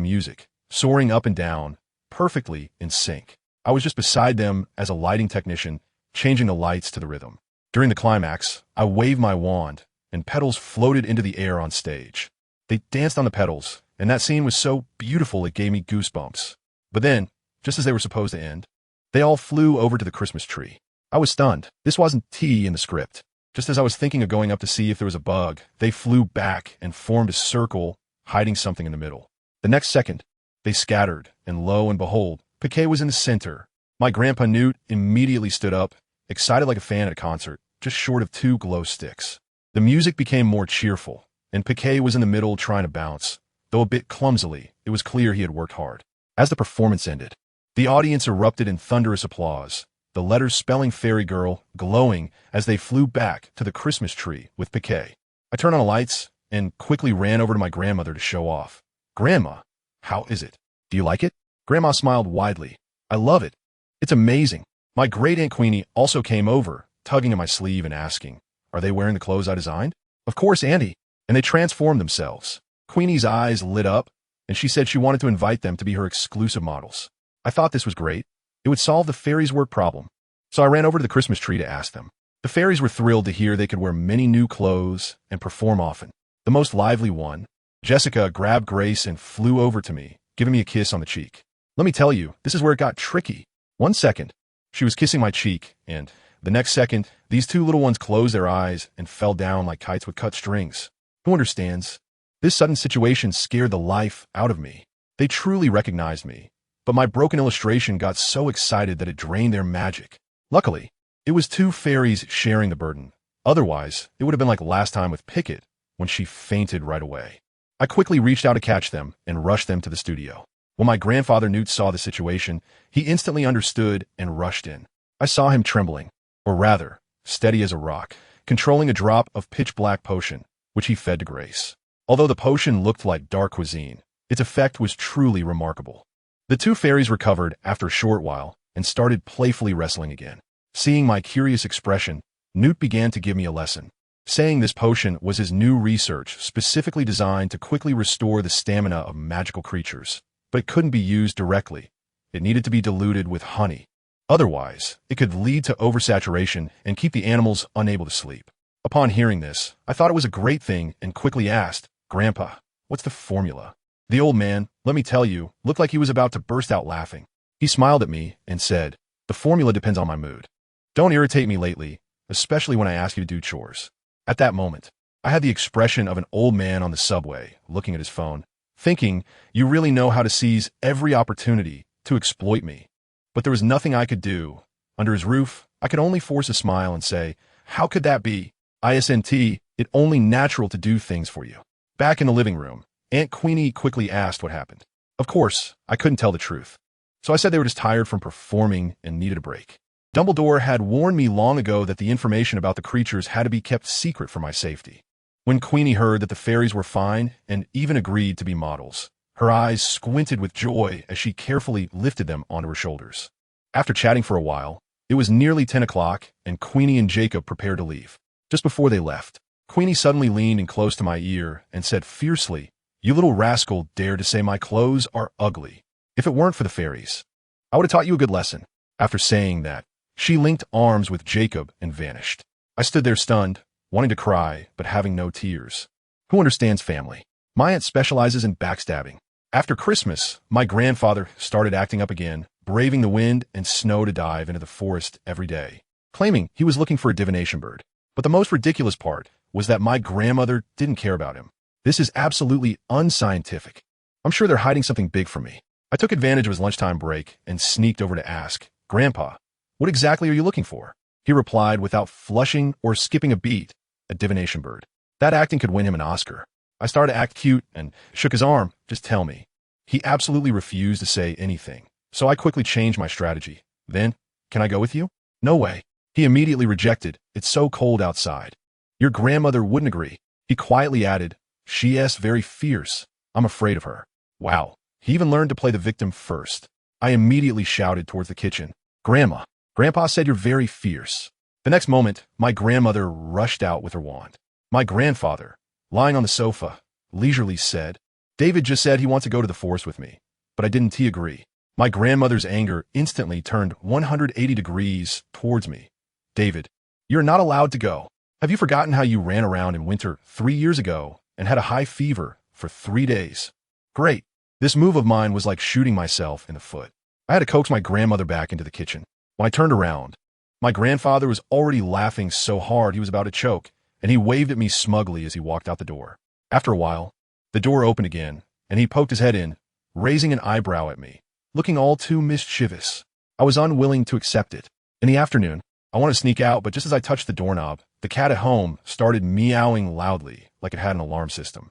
music, soaring up and down, perfectly in sync. I was just beside them as a lighting technician, changing the lights to the rhythm. During the climax, I waved my wand, and petals floated into the air on stage. They danced on the petals, and that scene was so beautiful it gave me goosebumps. But then, just as they were supposed to end, they all flew over to the Christmas tree. I was stunned. This wasn't T in the script. Just as I was thinking of going up to see if there was a bug, they flew back and formed a circle, hiding something in the middle. The next second, they scattered, and lo and behold, Piquet was in the center. My grandpa Newt immediately stood up, excited like a fan at a concert, just short of 2 glow sticks. The music became more cheerful, and Piquet was in the middle trying to bounce. Though a bit clumsily, it was clear he had worked hard. As the performance ended, the audience erupted in thunderous applause, the letters spelling Fairy Girl glowing as they flew back to the Christmas tree with Piquet. I turned on the lights and quickly ran over to my grandmother to show off. Grandma, how is it? Do you like it? Grandma smiled widely. I love it. It's amazing. My great-aunt Queenie also came over, tugging at my sleeve and asking, are they wearing the clothes I designed? Of course, Auntie. And they transformed themselves. Queenie's eyes lit up, and she said she wanted to invite them to be her exclusive models. I thought this was great. It would solve the fairies' work problem. So I ran over to the Christmas tree to ask them. The fairies were thrilled to hear they could wear many new clothes and perform often. The most lively one, Jessica, grabbed Grace and flew over to me, giving me a kiss on the cheek. Let me tell you, this is where it got tricky. One second, she was kissing my cheek, and the next second, these 2 little ones closed their eyes and fell down like kites with cut strings. Who understands? This sudden situation scared the life out of me. They truly recognized me, but my broken illustration got so excited that it drained their magic. Luckily, it was 2 fairies sharing the burden. Otherwise, it would have been like last time with Pickett, when she fainted right away. I quickly reached out to catch them and rushed them to the studio. When my grandfather Newt saw the situation, he instantly understood and rushed in. I saw him trembling, or rather, steady as a rock, controlling a drop of pitch-black potion, which he fed to Grace. Although the potion looked like dark cuisine, its effect was truly remarkable. The 2 fairies recovered after a short while and started playfully wrestling again. Seeing my curious expression, Newt began to give me a lesson, saying this potion was his new research specifically designed to quickly restore the stamina of magical creatures, but it couldn't be used directly. It needed to be diluted with honey. Otherwise, it could lead to oversaturation and keep the animals unable to sleep. Upon hearing this, I thought it was a great thing and quickly asked, Grandpa, what's the formula? The old man, let me tell you, looked like he was about to burst out laughing. He smiled at me and said, the formula depends on my mood. Don't irritate me lately, especially when I ask you to do chores. At that moment, I had the expression of an old man on the subway, looking at his phone, thinking, you really know how to seize every opportunity to exploit me. But there was nothing I could do. Under his roof, I could only force a smile and say, how could that be? ISNT, it only natural to do things for you. Back in the living room, Aunt Queenie quickly asked what happened. Of course, I couldn't tell the truth. So I said they were just tired from performing and needed a break. Dumbledore had warned me long ago that the information about the creatures had to be kept secret for my safety. When Queenie heard that the fairies were fine and even agreed to be models, her eyes squinted with joy as she carefully lifted them onto her shoulders. After chatting for a while, it was nearly 10 o'clock and Queenie and Jacob prepared to leave. Just before they left, Queenie suddenly leaned in close to my ear and said fiercely, "You little rascal dared to say my clothes are ugly. If it weren't for the fairies, I would have taught you a good lesson." After saying that, she linked arms with Jacob and vanished. I stood there stunned, wanting to cry, but having no tears. Who understands family? My aunt specializes in backstabbing. After Christmas, my grandfather started acting up again, braving the wind and snow to dive into the forest every day, claiming he was looking for a divination bird. But the most ridiculous part was that my grandmother didn't care about him. This is absolutely unscientific. I'm sure they're hiding something big from me. I took advantage of his lunchtime break and sneaked over to ask, "Grandpa, what exactly are you looking for?" He replied without flushing or skipping a beat, "A divination bird." That acting could win him an Oscar. I started to act cute and shook his arm. "Just tell me." He absolutely refused to say anything, so I quickly changed my strategy. "Then, can I go with you?" "No way." He immediately rejected. "It's so cold outside." "Your grandmother wouldn't agree." He quietly added, "She's very fierce. I'm afraid of her." Wow. He even learned to play the victim first. I immediately shouted towards the kitchen, "Grandma, Grandpa said you're very fierce." The next moment, my grandmother rushed out with her wand. My grandfather, lying on the sofa, leisurely said, "David just said he wants to go to the forest with me, but I didn't agree." My grandmother's anger instantly turned 180 degrees towards me. "David, you're not allowed to go. Have you forgotten how you ran around in winter 3 years ago and had a high fever for 3 days?" Great. This move of mine was like shooting myself in the foot. I had to coax my grandmother back into the kitchen. When I turned around, my grandfather was already laughing so hard he was about to choke, and he waved at me smugly as he walked out the door. After a while, the door opened again, and he poked his head in, raising an eyebrow at me, looking all too mischievous. I was unwilling to accept it. In the afternoon, I wanted to sneak out, but just as I touched the doorknob, the cat at home started meowing loudly like it had an alarm system.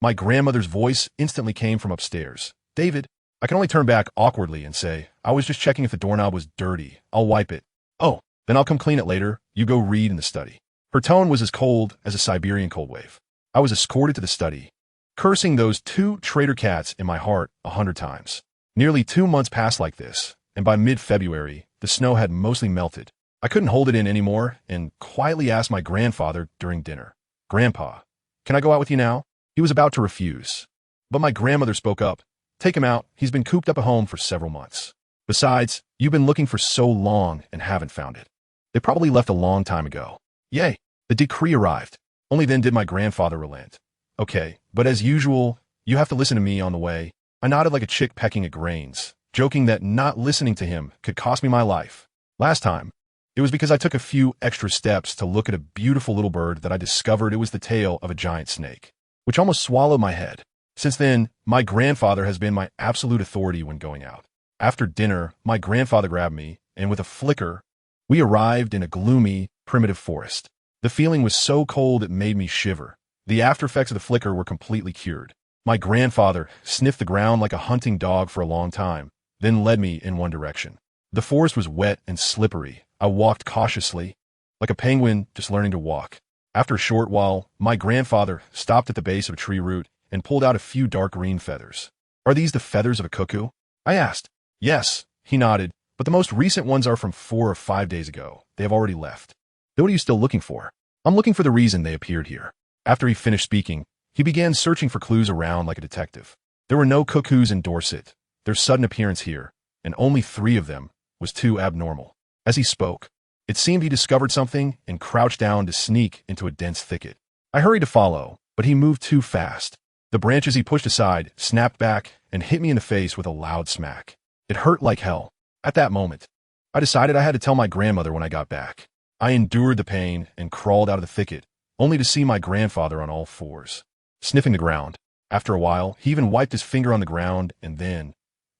My grandmother's voice instantly came from upstairs. "David." I can only turn back awkwardly and say, "I was just checking if the doorknob was dirty. I'll wipe it." "Oh, then I'll come clean it later. You go read in the study." Her tone was as cold as a Siberian cold wave. I was escorted to the study, cursing those 2 traitor cats in my heart 100 times. Nearly 2 months passed like this, and by mid-February, the snow had mostly melted. I couldn't hold it in anymore and quietly asked my grandfather during dinner, "Grandpa, can I go out with you now?" He was about to refuse, but my grandmother spoke up. "Take him out. He's been cooped up at home for several months. Besides, you've been looking for so long and haven't found it. They probably left a long time ago." Yay! The decree arrived. Only then did my grandfather relent. "Okay, but as usual, you have to listen to me on the way." I nodded like a chick pecking at grains, joking that not listening to him could cost me my life. Last time, it was because I took a few extra steps to look at a beautiful little bird that I discovered it was the tail of a giant snake, which almost swallowed my head. Since then, my grandfather has been my absolute authority when going out. After dinner, my grandfather grabbed me, and with a flicker, we arrived in a gloomy, primitive forest. The feeling was so cold it made me shiver. The aftereffects of the flicker were completely cured. My grandfather sniffed the ground like a hunting dog for a long time, then led me in one direction. The forest was wet and slippery. I walked cautiously, like a penguin just learning to walk. After a short while, my grandfather stopped at the base of a tree root and pulled out a few dark green feathers. "Are these the feathers of a cuckoo?" I asked. "Yes," he nodded, "but the most recent ones are from 4 or 5 days ago. They have already left." "Then what are you still looking for?" "I'm looking for the reason they appeared here." After he finished speaking, he began searching for clues around like a detective. There were no cuckoos in Dorset. Their sudden appearance here, and only 3 of them, was too abnormal. As he spoke, it seemed he discovered something and crouched down to sneak into a dense thicket. I hurried to follow, but he moved too fast. The branches he pushed aside snapped back and hit me in the face with a loud smack. It hurt like hell. At that moment, I decided I had to tell my grandmother when I got back. I endured the pain and crawled out of the thicket, only to see my grandfather on all 4s, sniffing the ground. After a while, he even wiped his finger on the ground and then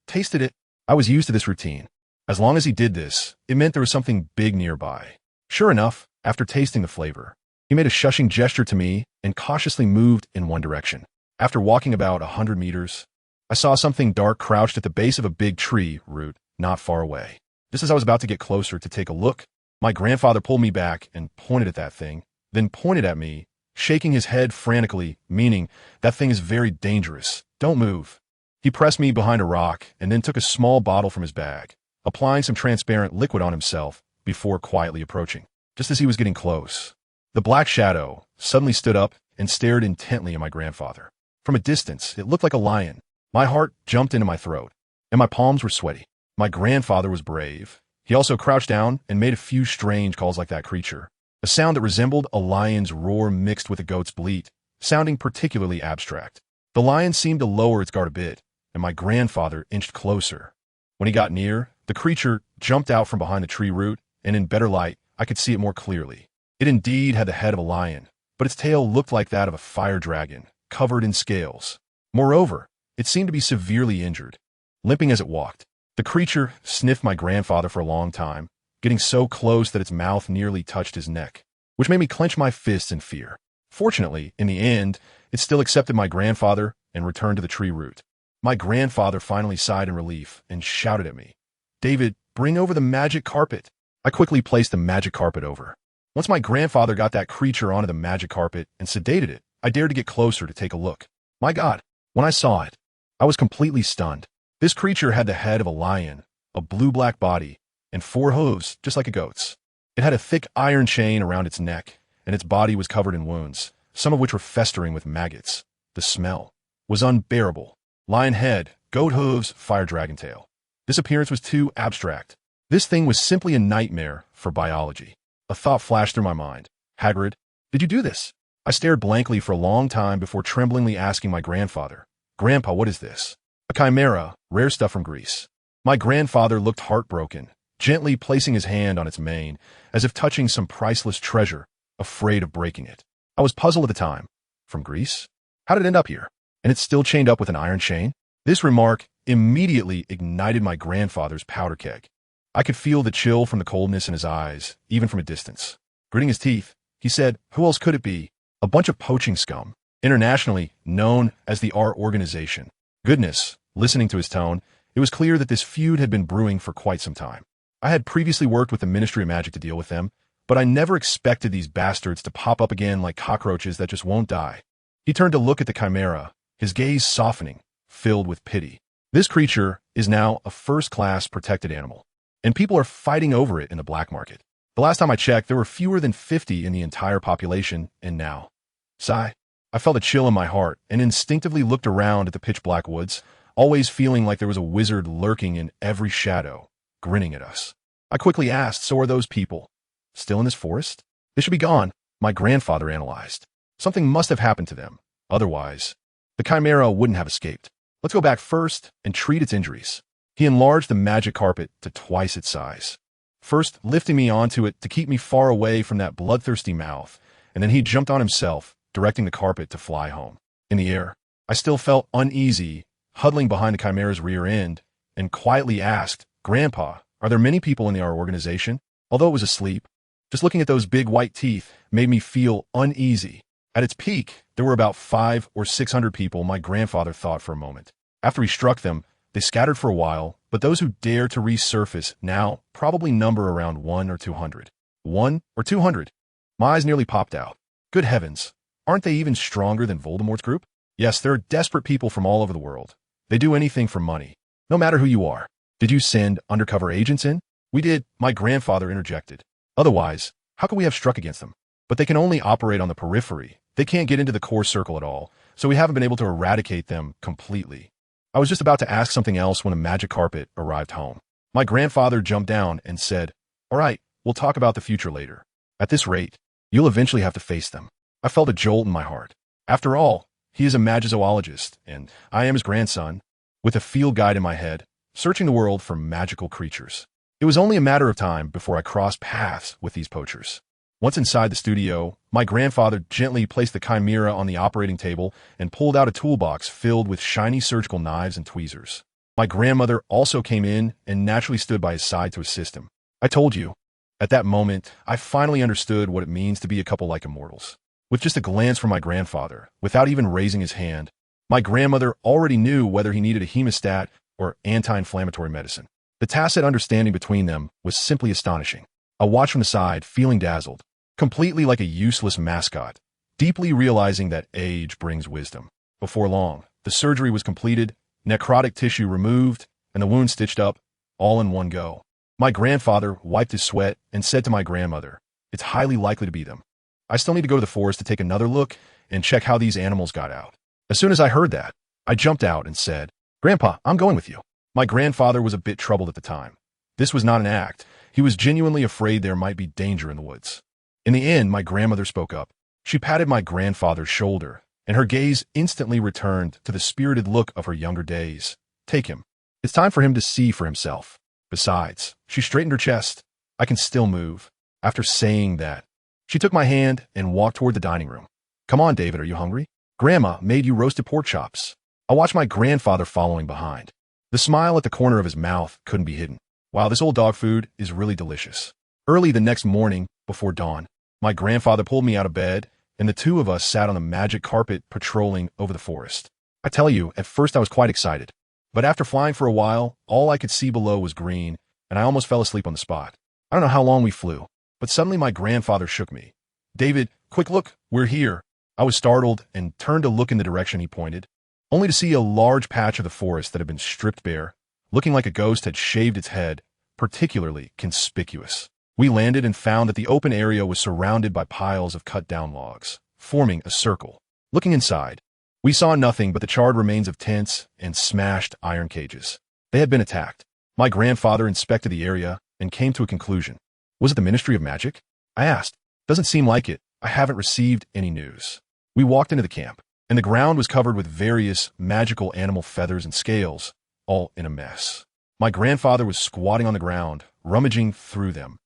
tasted it. I was used to this routine. As long as he did this, it meant there was something big nearby. Sure enough, after tasting the flavor, he made a shushing gesture to me and cautiously moved in one direction. After walking about 100 meters, I saw something dark crouched at the base of a big tree root not far away. Just as I was about to get closer to take a look, my grandfather pulled me back and pointed at that thing, then pointed at me, shaking his head frantically, meaning, "That thing is very dangerous. Don't move." He pressed me behind a rock and then took a small bottle from his bag, applying some transparent liquid on himself before quietly approaching. Just as he was getting close, the black shadow suddenly stood up and stared intently at my grandfather. From a distance, it looked like a lion. My heart jumped into my throat, and my palms were sweaty. My grandfather was brave. He also crouched down and made a few strange calls like that creature, a sound that resembled a lion's roar mixed with a goat's bleat, sounding particularly abstract. The lion seemed to lower its guard a bit, and my grandfather inched closer. When he got near, the creature jumped out from behind the tree root, and in better light, I could see it more clearly. It indeed had the head of a lion, but its tail looked like that of a fire dragon, covered in scales. Moreover, it seemed to be severely injured, limping as it walked. The creature sniffed my grandfather for a long time, getting so close that its mouth nearly touched his neck, which made me clench my fists in fear. Fortunately, in the end, it still accepted my grandfather and returned to the tree root. My grandfather finally sighed in relief and shouted at me, "David, bring over the magic carpet." I quickly placed the magic carpet over. Once my grandfather got that creature onto the magic carpet and sedated it, I dared to get closer to take a look. My God, when I saw it, I was completely stunned. This creature had the head of a lion, a blue-black body, and 4 hooves, just like a goat's. It had a thick iron chain around its neck, and its body was covered in wounds, some of which were festering with maggots. The smell was unbearable. Lion head, goat hooves, fire dragon tail. This appearance was too abstract. This thing was simply a nightmare for biology. A thought flashed through my mind. "Hagrid, did you do this?" I stared blankly for a long time before tremblingly asking my grandfather, "Grandpa, what is this?" "A chimaera, rare stuff from Greece." My grandfather looked heartbroken, gently placing his hand on its mane, as if touching some priceless treasure, afraid of breaking it. I was puzzled at the time. From Greece? How did it end up here? And it's still chained up with an iron chain? This remark immediately ignited my grandfather's powder keg. I could feel the chill from the coldness in his eyes, even from a distance. Gritting his teeth, he said, "Who else could it be? A bunch of poaching scum, internationally known as the R Organization." Goodness, listening to his tone, it was clear that this feud had been brewing for quite some time. I had previously worked with the Ministry of Magic to deal with them, but I never expected these bastards to pop up again like cockroaches that just won't die. He turned to look at the chimaera, his gaze softening, filled with pity. This creature is now a first-class protected animal, and people are fighting over it in the black market. The last time I checked, there were fewer than 50 in the entire population, and now. Sigh. I felt a chill in my heart and instinctively looked around at the pitch-black woods, always feeling like there was a wizard lurking in every shadow, grinning at us. I quickly asked, "So are those people still in this forest?" "They should be gone," my grandfather analyzed. "Something must have happened to them. Otherwise, the chimaera wouldn't have escaped. Let's go back first and treat its injuries." He enlarged the magic carpet to twice its size, first lifting me onto it to keep me far away from that bloodthirsty mouth, and then he jumped on himself, directing the carpet to fly home. In the air, I still felt uneasy, huddling behind the chimaera's rear end, and quietly asked, "Grandpa, are there many people in our organization?" Although it was asleep, just looking at those big white teeth made me feel uneasy. At its peak, there were about 500 or 600 people, my grandfather thought for a moment. After he struck them, they scattered for a while, but those who dared to resurface now probably number around 1 or 200. 1 or 200? My eyes nearly popped out. Good heavens, aren't they even stronger than Voldemort's group? Yes, there are desperate people from all over the world. They do anything for money, no matter who you are. Did you send undercover agents in? We did, my grandfather interjected. Otherwise, how could we have struck against them? But they can only operate on the periphery. They can't get into the core circle at all, so we haven't been able to eradicate them completely. I was just about to ask something else when a magic carpet arrived home. My grandfather jumped down and said, "All right, we'll talk about the future later. At this rate, you'll eventually have to face them." I felt a jolt in my heart. After all, he is a magizoologist, and I am his grandson, with a field guide in my head, searching the world for magical creatures. It was only a matter of time before I crossed paths with these poachers. Once inside the studio, my grandfather gently placed the chimaera on the operating table and pulled out a toolbox filled with shiny surgical knives and tweezers. My grandmother also came in and naturally stood by his side to assist him. I told you. At that moment, I finally understood what it means to be a couple like immortals. With just a glance from my grandfather, without even raising his hand, my grandmother already knew whether he needed a hemostat or anti-inflammatory medicine. The tacit understanding between them was simply astonishing. I watched from the side, feeling dazzled, completely like a useless mascot, deeply realizing that age brings wisdom. Before long, the surgery was completed, necrotic tissue removed, and the wound stitched up, all in one go. My grandfather wiped his sweat and said to my grandmother, "It's highly likely to be them. I still need to go to the forest to take another look and check how these animals got out." As soon as I heard that, I jumped out and said, "Grandpa, I'm going with you." My grandfather was a bit troubled at the time. This was not an act. He was genuinely afraid there might be danger in the woods. In the end, my grandmother spoke up. She patted my grandfather's shoulder, and her gaze instantly returned to the spirited look of her younger days. "Take him. It's time for him to see for himself. Besides," she straightened her chest, "I can still move." After saying that, she took my hand and walked toward the dining room. "Come on, David, are you hungry? Grandma made you roasted pork chops." I watched my grandfather following behind. The smile at the corner of his mouth couldn't be hidden. "Wow, this old dog food is really delicious." Early the next morning, before dawn, my grandfather pulled me out of bed, and the two of us sat on the magic carpet patrolling over the forest. I tell you, at first I was quite excited. But after flying for a while, all I could see below was green, and I almost fell asleep on the spot. I don't know how long we flew, but suddenly my grandfather shook me. "David, quick look, we're here." I was startled and turned to look in the direction he pointed, only to see a large patch of the forest that had been stripped bare, looking like a ghost had shaved its head, particularly conspicuous. We landed and found that the open area was surrounded by piles of cut-down logs, forming a circle. Looking inside, we saw nothing but the charred remains of tents and smashed iron cages. They had been attacked. My grandfather inspected the area and came to a conclusion. "Was it the Ministry of Magic?" I asked. "Doesn't seem like it. I haven't received any news." We walked into the camp, and the ground was covered with various magical animal feathers and scales, all in a mess. My grandfather was squatting on the ground, rummaging through them,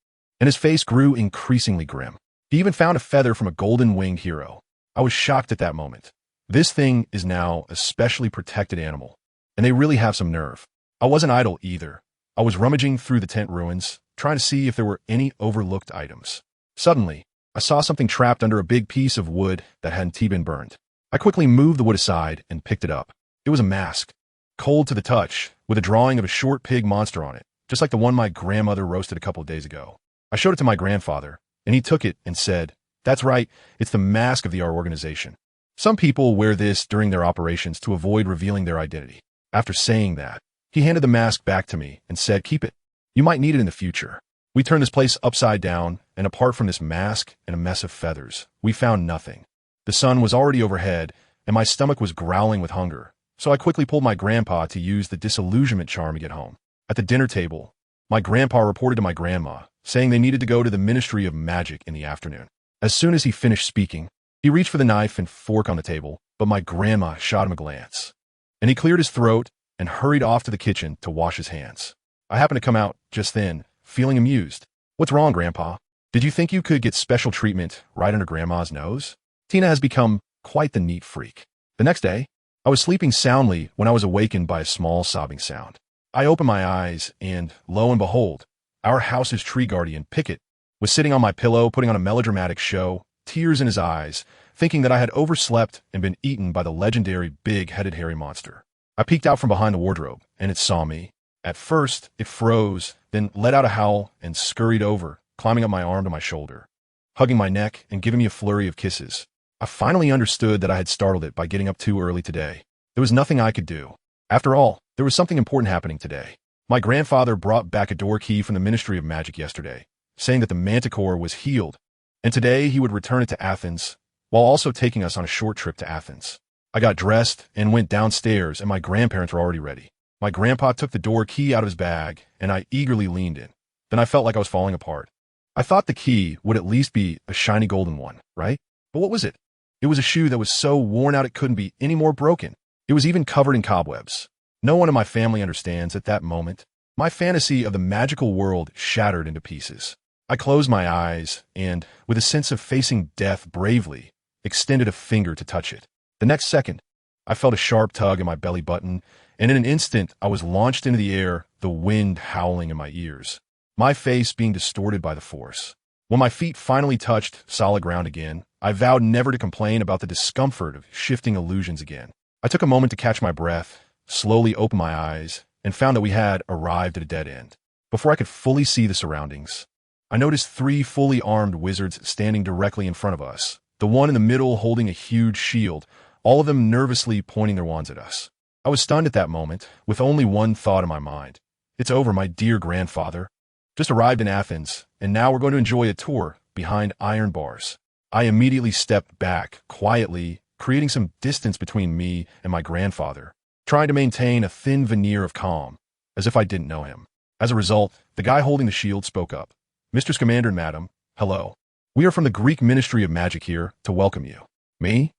and his face grew increasingly grim. He even found a feather from a golden-winged hero. I was shocked at that moment. This thing is now a specially protected animal, and they really have some nerve. I wasn't idle either. I was rummaging through the tent ruins, trying to see if there were any overlooked items. Suddenly, I saw something trapped under a big piece of wood that hadn't been burned. I quickly moved the wood aside and picked it up. It was a mask, cold to the touch, with a drawing of a short pig monster on it, just like the one my grandmother roasted a couple of days ago. I showed it to my grandfather, and he took it and said, "That's right, it's the mask of our organization. Some people wear this during their operations to avoid revealing their identity." After saying that, he handed the mask back to me and said, "Keep it. You might need it in the future." We turned this place upside down, and apart from this mask and a mess of feathers, we found nothing. The sun was already overhead, and my stomach was growling with hunger, so I quickly pulled my grandpa to use the disillusionment charm to get home. At the dinner table, my grandpa reported to my grandma, saying they needed to go to the Ministry of Magic in the afternoon. As soon as he finished speaking, he reached for the knife and fork on the table, but my grandma shot him a glance, and he cleared his throat and hurried off to the kitchen to wash his hands. I happened to come out just then, feeling amused. "What's wrong, Grandpa? Did you think you could get special treatment right under Grandma's nose?" Tina has become quite the neat freak. The next day, I was sleeping soundly when I was awakened by a small sobbing sound. I opened my eyes, and lo and behold, our house's tree guardian, Pickett, was sitting on my pillow putting on a melodramatic show, tears in his eyes, thinking that I had overslept and been eaten by the legendary big-headed hairy monster. I peeked out from behind the wardrobe, and it saw me. At first, it froze, then let out a howl and scurried over, climbing up my arm to my shoulder, hugging my neck and giving me a flurry of kisses. I finally understood that I had startled it by getting up too early today. There was nothing I could do. After all, there was something important happening today. My grandfather brought back a door key from the Ministry of Magic yesterday, saying that the manticore was healed, and today he would return it to Athens, while also taking us on a short trip to Athens. I got dressed and went downstairs, and my grandparents were already ready. My grandpa took the door key out of his bag, and I eagerly leaned in. Then I felt like I was falling apart. I thought the key would at least be a shiny golden one, right? But what was it? It was a shoe that was so worn out it couldn't be any more broken. It was even covered in cobwebs. No one in my family understands at that moment. My fantasy of the magical world shattered into pieces. I closed my eyes and, with a sense of facing death bravely, extended a finger to touch it. The next second, I felt a sharp tug in my belly button, and in an instant I was launched into the air, the wind howling in my ears, my face being distorted by the force. When my feet finally touched solid ground again, I vowed never to complain about the discomfort of shifting illusions again. I took a moment to catch my breath, slowly opened my eyes, and found that we had arrived at a dead end. Before I could fully see the surroundings, I noticed 3 fully armed wizards standing directly in front of us, the one in the middle holding a huge shield, all of them nervously pointing their wands at us. I was stunned at that moment, with only one thought in my mind. It's over, my dear grandfather. Just arrived in Athens, and now we're going to enjoy a tour behind iron bars. I immediately stepped back, quietly, creating some distance between me and my grandfather, trying to maintain a thin veneer of calm, as if I didn't know him. As a result, the guy holding the shield spoke up. Mr. Scamander and Madam, hello. We are from the Greek Ministry of Magic here to welcome you. Me?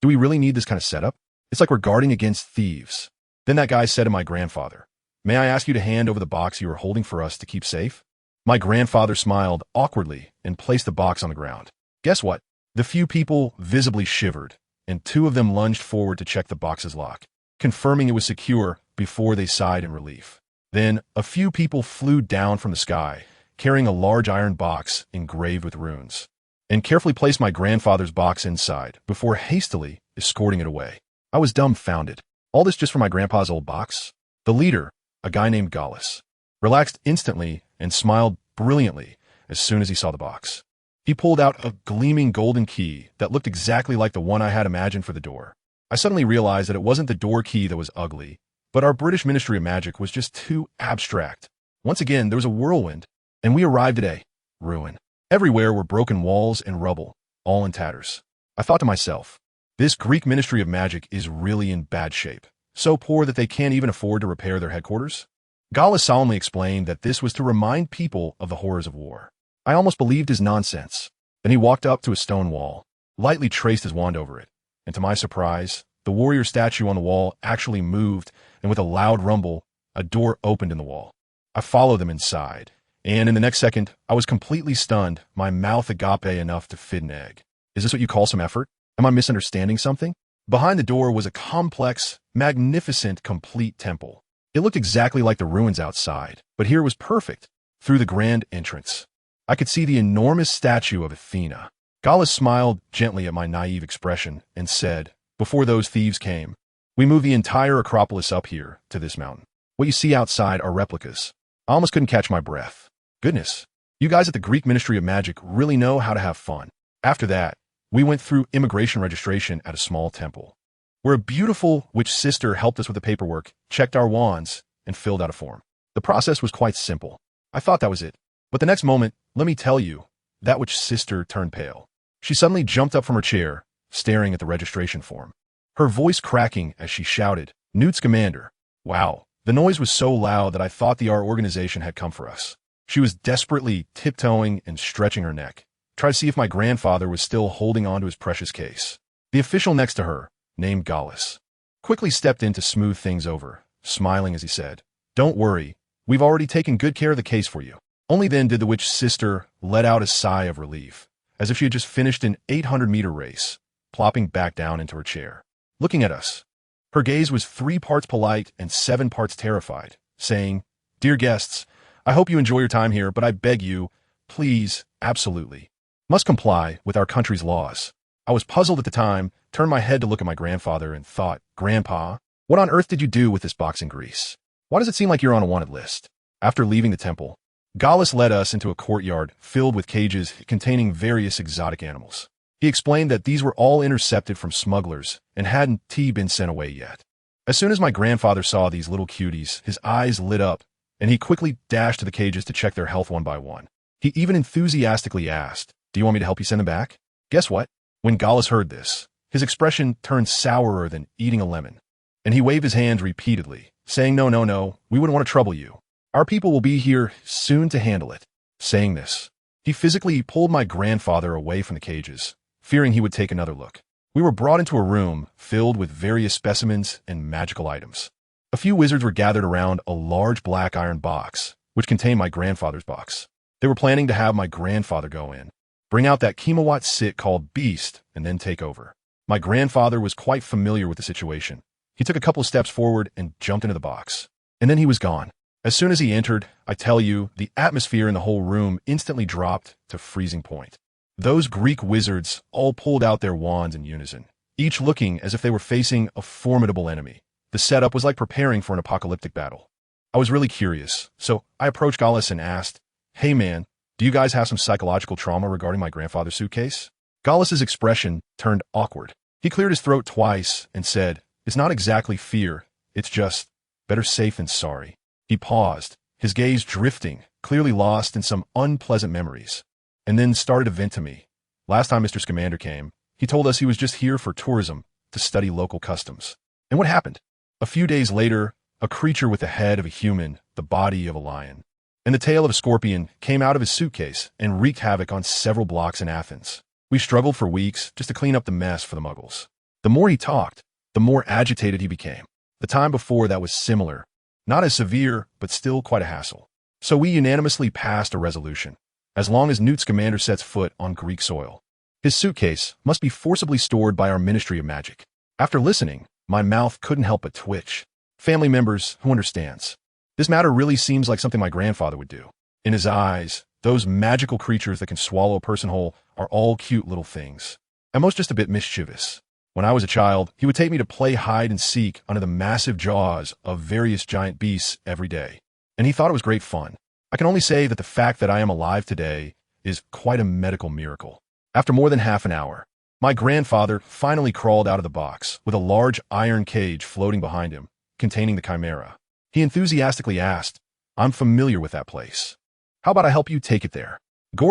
Do we really need this kind of setup? It's like we're guarding against thieves. Then that guy said to my grandfather, may I ask you to hand over the box you are holding for us to keep safe? My grandfather smiled awkwardly and placed the box on the ground. Guess what? The few people visibly shivered, and two of them lunged forward to check the box's lock, confirming it was secure before they sighed in relief. Then, a few people flew down from the sky, carrying a large iron box engraved with runes, and carefully placed my grandfather's box inside before hastily escorting it away. I was dumbfounded. All this just for my grandpa's old box? The leader, a guy named Gallus, relaxed instantly and smiled brilliantly as soon as he saw the box. He pulled out a gleaming golden key that looked exactly like the one I had imagined for the door. I suddenly realized that it wasn't the door key that was ugly, but our British Ministry of Magic was just too abstract. Once again, there was a whirlwind, and we arrived at a ruin. Everywhere were broken walls and rubble, all in tatters. I thought to myself, this Greek Ministry of Magic is really in bad shape, so poor that they can't even afford to repair their headquarters. Gallus solemnly explained that this was to remind people of the horrors of war. I almost believed his nonsense. Then he walked up to a stone wall, lightly traced his wand over it, and to my surprise, the warrior statue on the wall actually moved, and with a loud rumble, a door opened in the wall. I followed them inside, and in the next second, I was completely stunned, my mouth agape enough to fit an egg. Is this what you call some effort? Am I misunderstanding something? Behind the door was a complex, magnificent, complete temple. It looked exactly like the ruins outside, but here it was perfect. Through the grand entrance, I could see the enormous statue of Athena. Gallus smiled gently at my naive expression and said, before those thieves came, we moved the entire Acropolis up here to this mountain. What you see outside are replicas. I almost couldn't catch my breath. Goodness, you guys at the Greek Ministry of Magic really know how to have fun. After that, we went through immigration registration at a small temple, where a beautiful witch sister helped us with the paperwork, checked our wands, and filled out a form. The process was quite simple. I thought that was it. But the next moment, let me tell you, that witch sister turned pale. She suddenly jumped up from her chair, staring at the registration form, her voice cracking as she shouted, Newt Scamander. Wow, the noise was so loud that I thought our organization had come for us. She was desperately tiptoeing and stretching her neck, trying to see if my grandfather was still holding on to his precious case. The official next to her, named Gallus, quickly stepped in to smooth things over, smiling as he said, don't worry, we've already taken good care of the case for you. Only then did the witch sister let out a sigh of relief, as if she had just finished an 800-meter race, plopping back down into her chair. Looking at us, her gaze was 3 parts polite and 7 parts terrified, saying, dear guests, I hope you enjoy your time here, but I beg you, please, absolutely, must comply with our country's laws. I was puzzled at the time, turned my head to look at my grandfather and thought, Grandpa, what on earth did you do with this box in Greece? Why does it seem like you're on a wanted list? After leaving the temple, Gallus led us into a courtyard filled with cages containing various exotic animals. He explained that these were all intercepted from smugglers and hadn't been sent away yet. As soon as my grandfather saw these little cuties, his eyes lit up, and he quickly dashed to the cages to check their health one by one. He even enthusiastically asked, do you want me to help you send them back? Guess what? When Gallus heard this, his expression turned sourer than eating a lemon, and he waved his hands repeatedly, saying, no, no, no, we wouldn't want to trouble you. Our people will be here soon to handle it. Saying this, he physically pulled my grandfather away from the cages, fearing he would take another look. We were brought into a room filled with various specimens and magical items. A few wizards were gathered around a large black iron box, which contained my grandfather's box. They were planning to have my grandfather go in, bring out that kimawatt sit called Beast, and then take over. My grandfather was quite familiar with the situation. He took a couple of steps forward and jumped into the box. And then he was gone. As soon as he entered, I tell you, the atmosphere in the whole room instantly dropped to freezing point. Those Greek wizards all pulled out their wands in unison, each looking as if they were facing a formidable enemy. The setup was like preparing for an apocalyptic battle. I was really curious, so I approached Gallus and asked, hey man, do you guys have some psychological trauma regarding my grandfather's suitcase? Gallus's expression turned awkward. He cleared his throat twice and said, "It's not exactly fear, it's just better safe than sorry." He paused, his gaze drifting, clearly lost in some unpleasant memories, and then started to vent to me. Last time Mr. Scamander came, he told us he was just here for tourism, to study local customs. And what happened? A few days later, a creature with the head of a human, the body of a lion, and the tail of a scorpion came out of his suitcase and wreaked havoc on several blocks in Athens. We struggled for weeks just to clean up the mess for the muggles. The more he talked, the more agitated he became. The time before that was similar. Not as severe, but still quite a hassle. So we unanimously passed a resolution. As long as Newt Scamander sets foot on Greek soil, his suitcase must be forcibly stored by our Ministry of Magic. After listening, my mouth couldn't help but twitch. Family members, who understands? This matter really seems like something my grandfather would do. In his eyes, those magical creatures that can swallow a person whole are all cute little things, and most just a bit mischievous. When I was a child, he would take me to play hide and seek under the massive jaws of various giant beasts every day, and he thought it was great fun. I can only say that the fact that I am alive today is quite a medical miracle. After more than half an hour, my grandfather finally crawled out of the box with a large iron cage floating behind him, containing the chimaera. He enthusiastically asked, "I'm familiar with that place. How about I help you take it there?"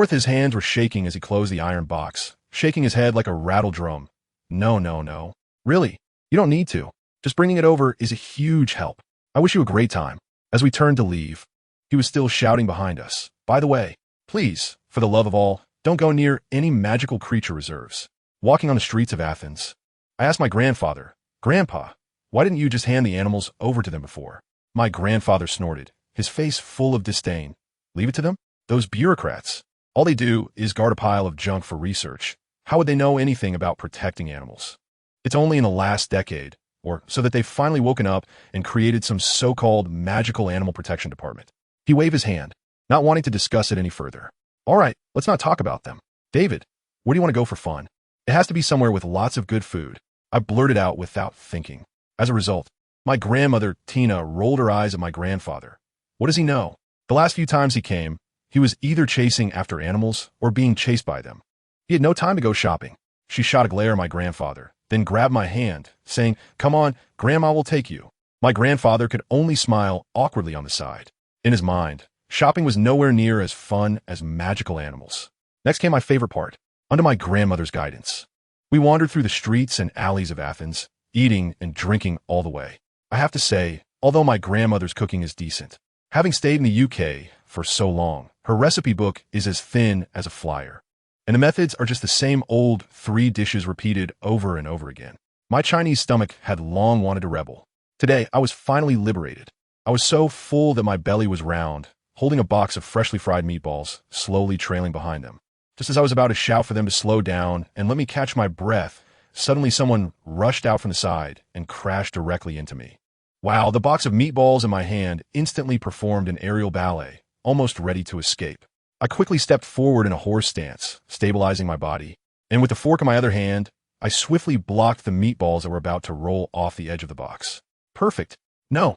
His hands were shaking as he closed the iron box, shaking his head like a rattle drum. No, no, no. Really, you don't need to. Just bringing it over is a huge help. I wish you a great time. As we turned to leave, he was still shouting behind us. By the way, please, for the love of all, don't go near any magical creature reserves. Walking on the streets of Athens, I asked my grandfather, "Grandpa, why didn't you just hand the animals over to them before?" My grandfather snorted, his face full of disdain. "Leave it to them? Those bureaucrats. All they do is guard a pile of junk for research. How would they know anything about protecting animals? It's only in the last decade, or so, that they've finally woken up and created some so-called magical animal protection department." He waved his hand, not wanting to discuss it any further. "All right, let's not talk about them. David, where do you want to go for fun?" "It has to be somewhere with lots of good food," I blurted out without thinking. As a result, my grandmother, Tina, rolled her eyes at my grandfather. What does he know? The last few times he came, he was either chasing after animals or being chased by them. He had no time to go shopping. She shot a glare at my grandfather, then grabbed my hand, saying, "Come on, Grandma will take you." My grandfather could only smile awkwardly on the side. In his mind, shopping was nowhere near as fun as magical animals. Next came my favorite part. Under my grandmother's guidance, we wandered through the streets and alleys of Athens, eating and drinking all the way. I have to say, although my grandmother's cooking is decent, having stayed in the UK for so long, her recipe book is as thin as a flyer, and the methods are just the same old 3 dishes repeated over and over again. My Chinese stomach had long wanted to rebel. Today, I was finally liberated. I was so full that my belly was round, holding a box of freshly fried meatballs, slowly trailing behind them. Just as I was about to shout for them to slow down and let me catch my breath, suddenly someone rushed out from the side and crashed directly into me. Wow, the box of meatballs in my hand instantly performed an aerial ballet, almost ready to escape. I quickly stepped forward in a horse stance, stabilizing my body, and with the fork in my other hand, I swiftly blocked the meatballs that were about to roll off the edge of the box. "Perfect. No,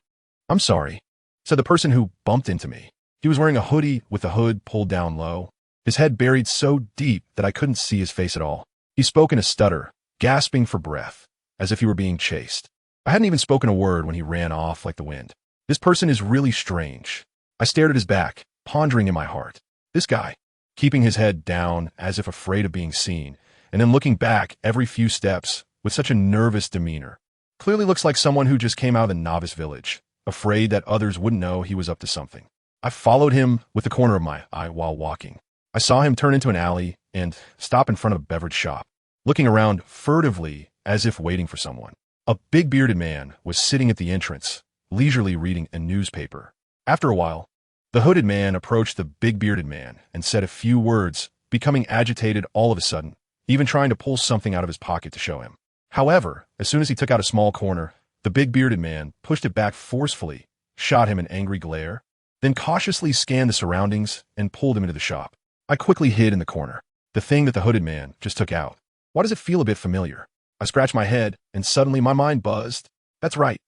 I'm sorry," said the person who bumped into me. He was wearing a hoodie with the hood pulled down low, his head buried so deep that I couldn't see his face at all. He spoke in a stutter, gasping for breath, as if he were being chased. I hadn't even spoken a word when he ran off like the wind. This person is really strange. I stared at his back, pondering in my heart. This guy, keeping his head down as if afraid of being seen, and then looking back every few steps with such a nervous demeanor, clearly looks like someone who just came out of the novice village, afraid that others wouldn't know he was up to something. I followed him with the corner of my eye while walking. I saw him turn into an alley and stop in front of a beverage shop, looking around furtively as if waiting for someone. A big bearded man was sitting at the entrance, leisurely reading a newspaper. After a while, the hooded man approached the big bearded man and said a few words, becoming agitated all of a sudden, even trying to pull something out of his pocket to show him. However, as soon as he took out a small corner, the big bearded man pushed it back forcefully, shot him an angry glare, then cautiously scanned the surroundings and pulled him into the shop. I quickly hid in the corner, the thing that the hooded man just took out. Why does it feel a bit familiar? I scratched my head, and suddenly my mind buzzed. That's right.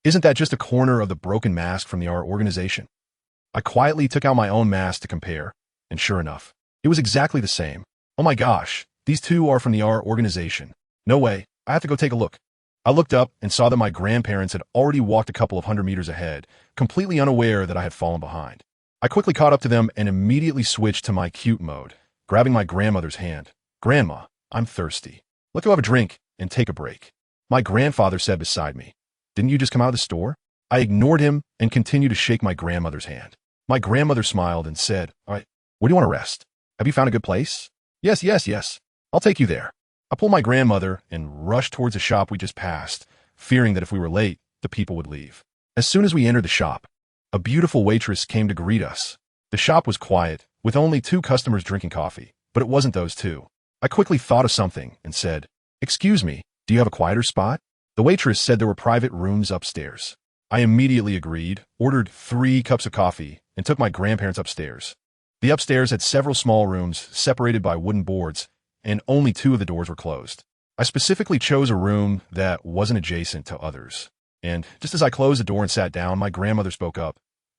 Isn't that just a corner of the broken mask from our organization? I quietly took out my own mask to compare, and sure enough, it was exactly the same. Oh my gosh, These two are from the R organization. No way, I have to go take a look. I looked up and saw that my grandparents had already walked a couple of 100 meters ahead, completely unaware that I had fallen behind. I quickly caught up to them and immediately switched to my cute mode, grabbing my grandmother's hand. Grandma, I'm thirsty. Let's go have a drink and take a break. My grandfather said beside me. Didn't you just come out of the store? I ignored him and continued to shake my grandmother's hand. My grandmother smiled and said, all right, where do you want to rest? Have you found a good place? Yes. I'll take you there. I pulled my grandmother and rushed towards a shop we just passed, fearing that if we were late, the people would leave. As soon as we entered the shop, a beautiful waitress came to greet us. The shop was quiet, with only 2 customers drinking coffee, but it wasn't those 2. I quickly thought of something and said, excuse me, do you have a quieter spot? The waitress said there were private rooms upstairs. I immediately agreed, ordered 3 cups of coffee, and took my grandparents upstairs. The upstairs had several small rooms separated by wooden boards, and only 2 of the doors were closed. I specifically chose a room that wasn't adjacent to others. And just as I closed the door and sat down, my grandmother spoke up.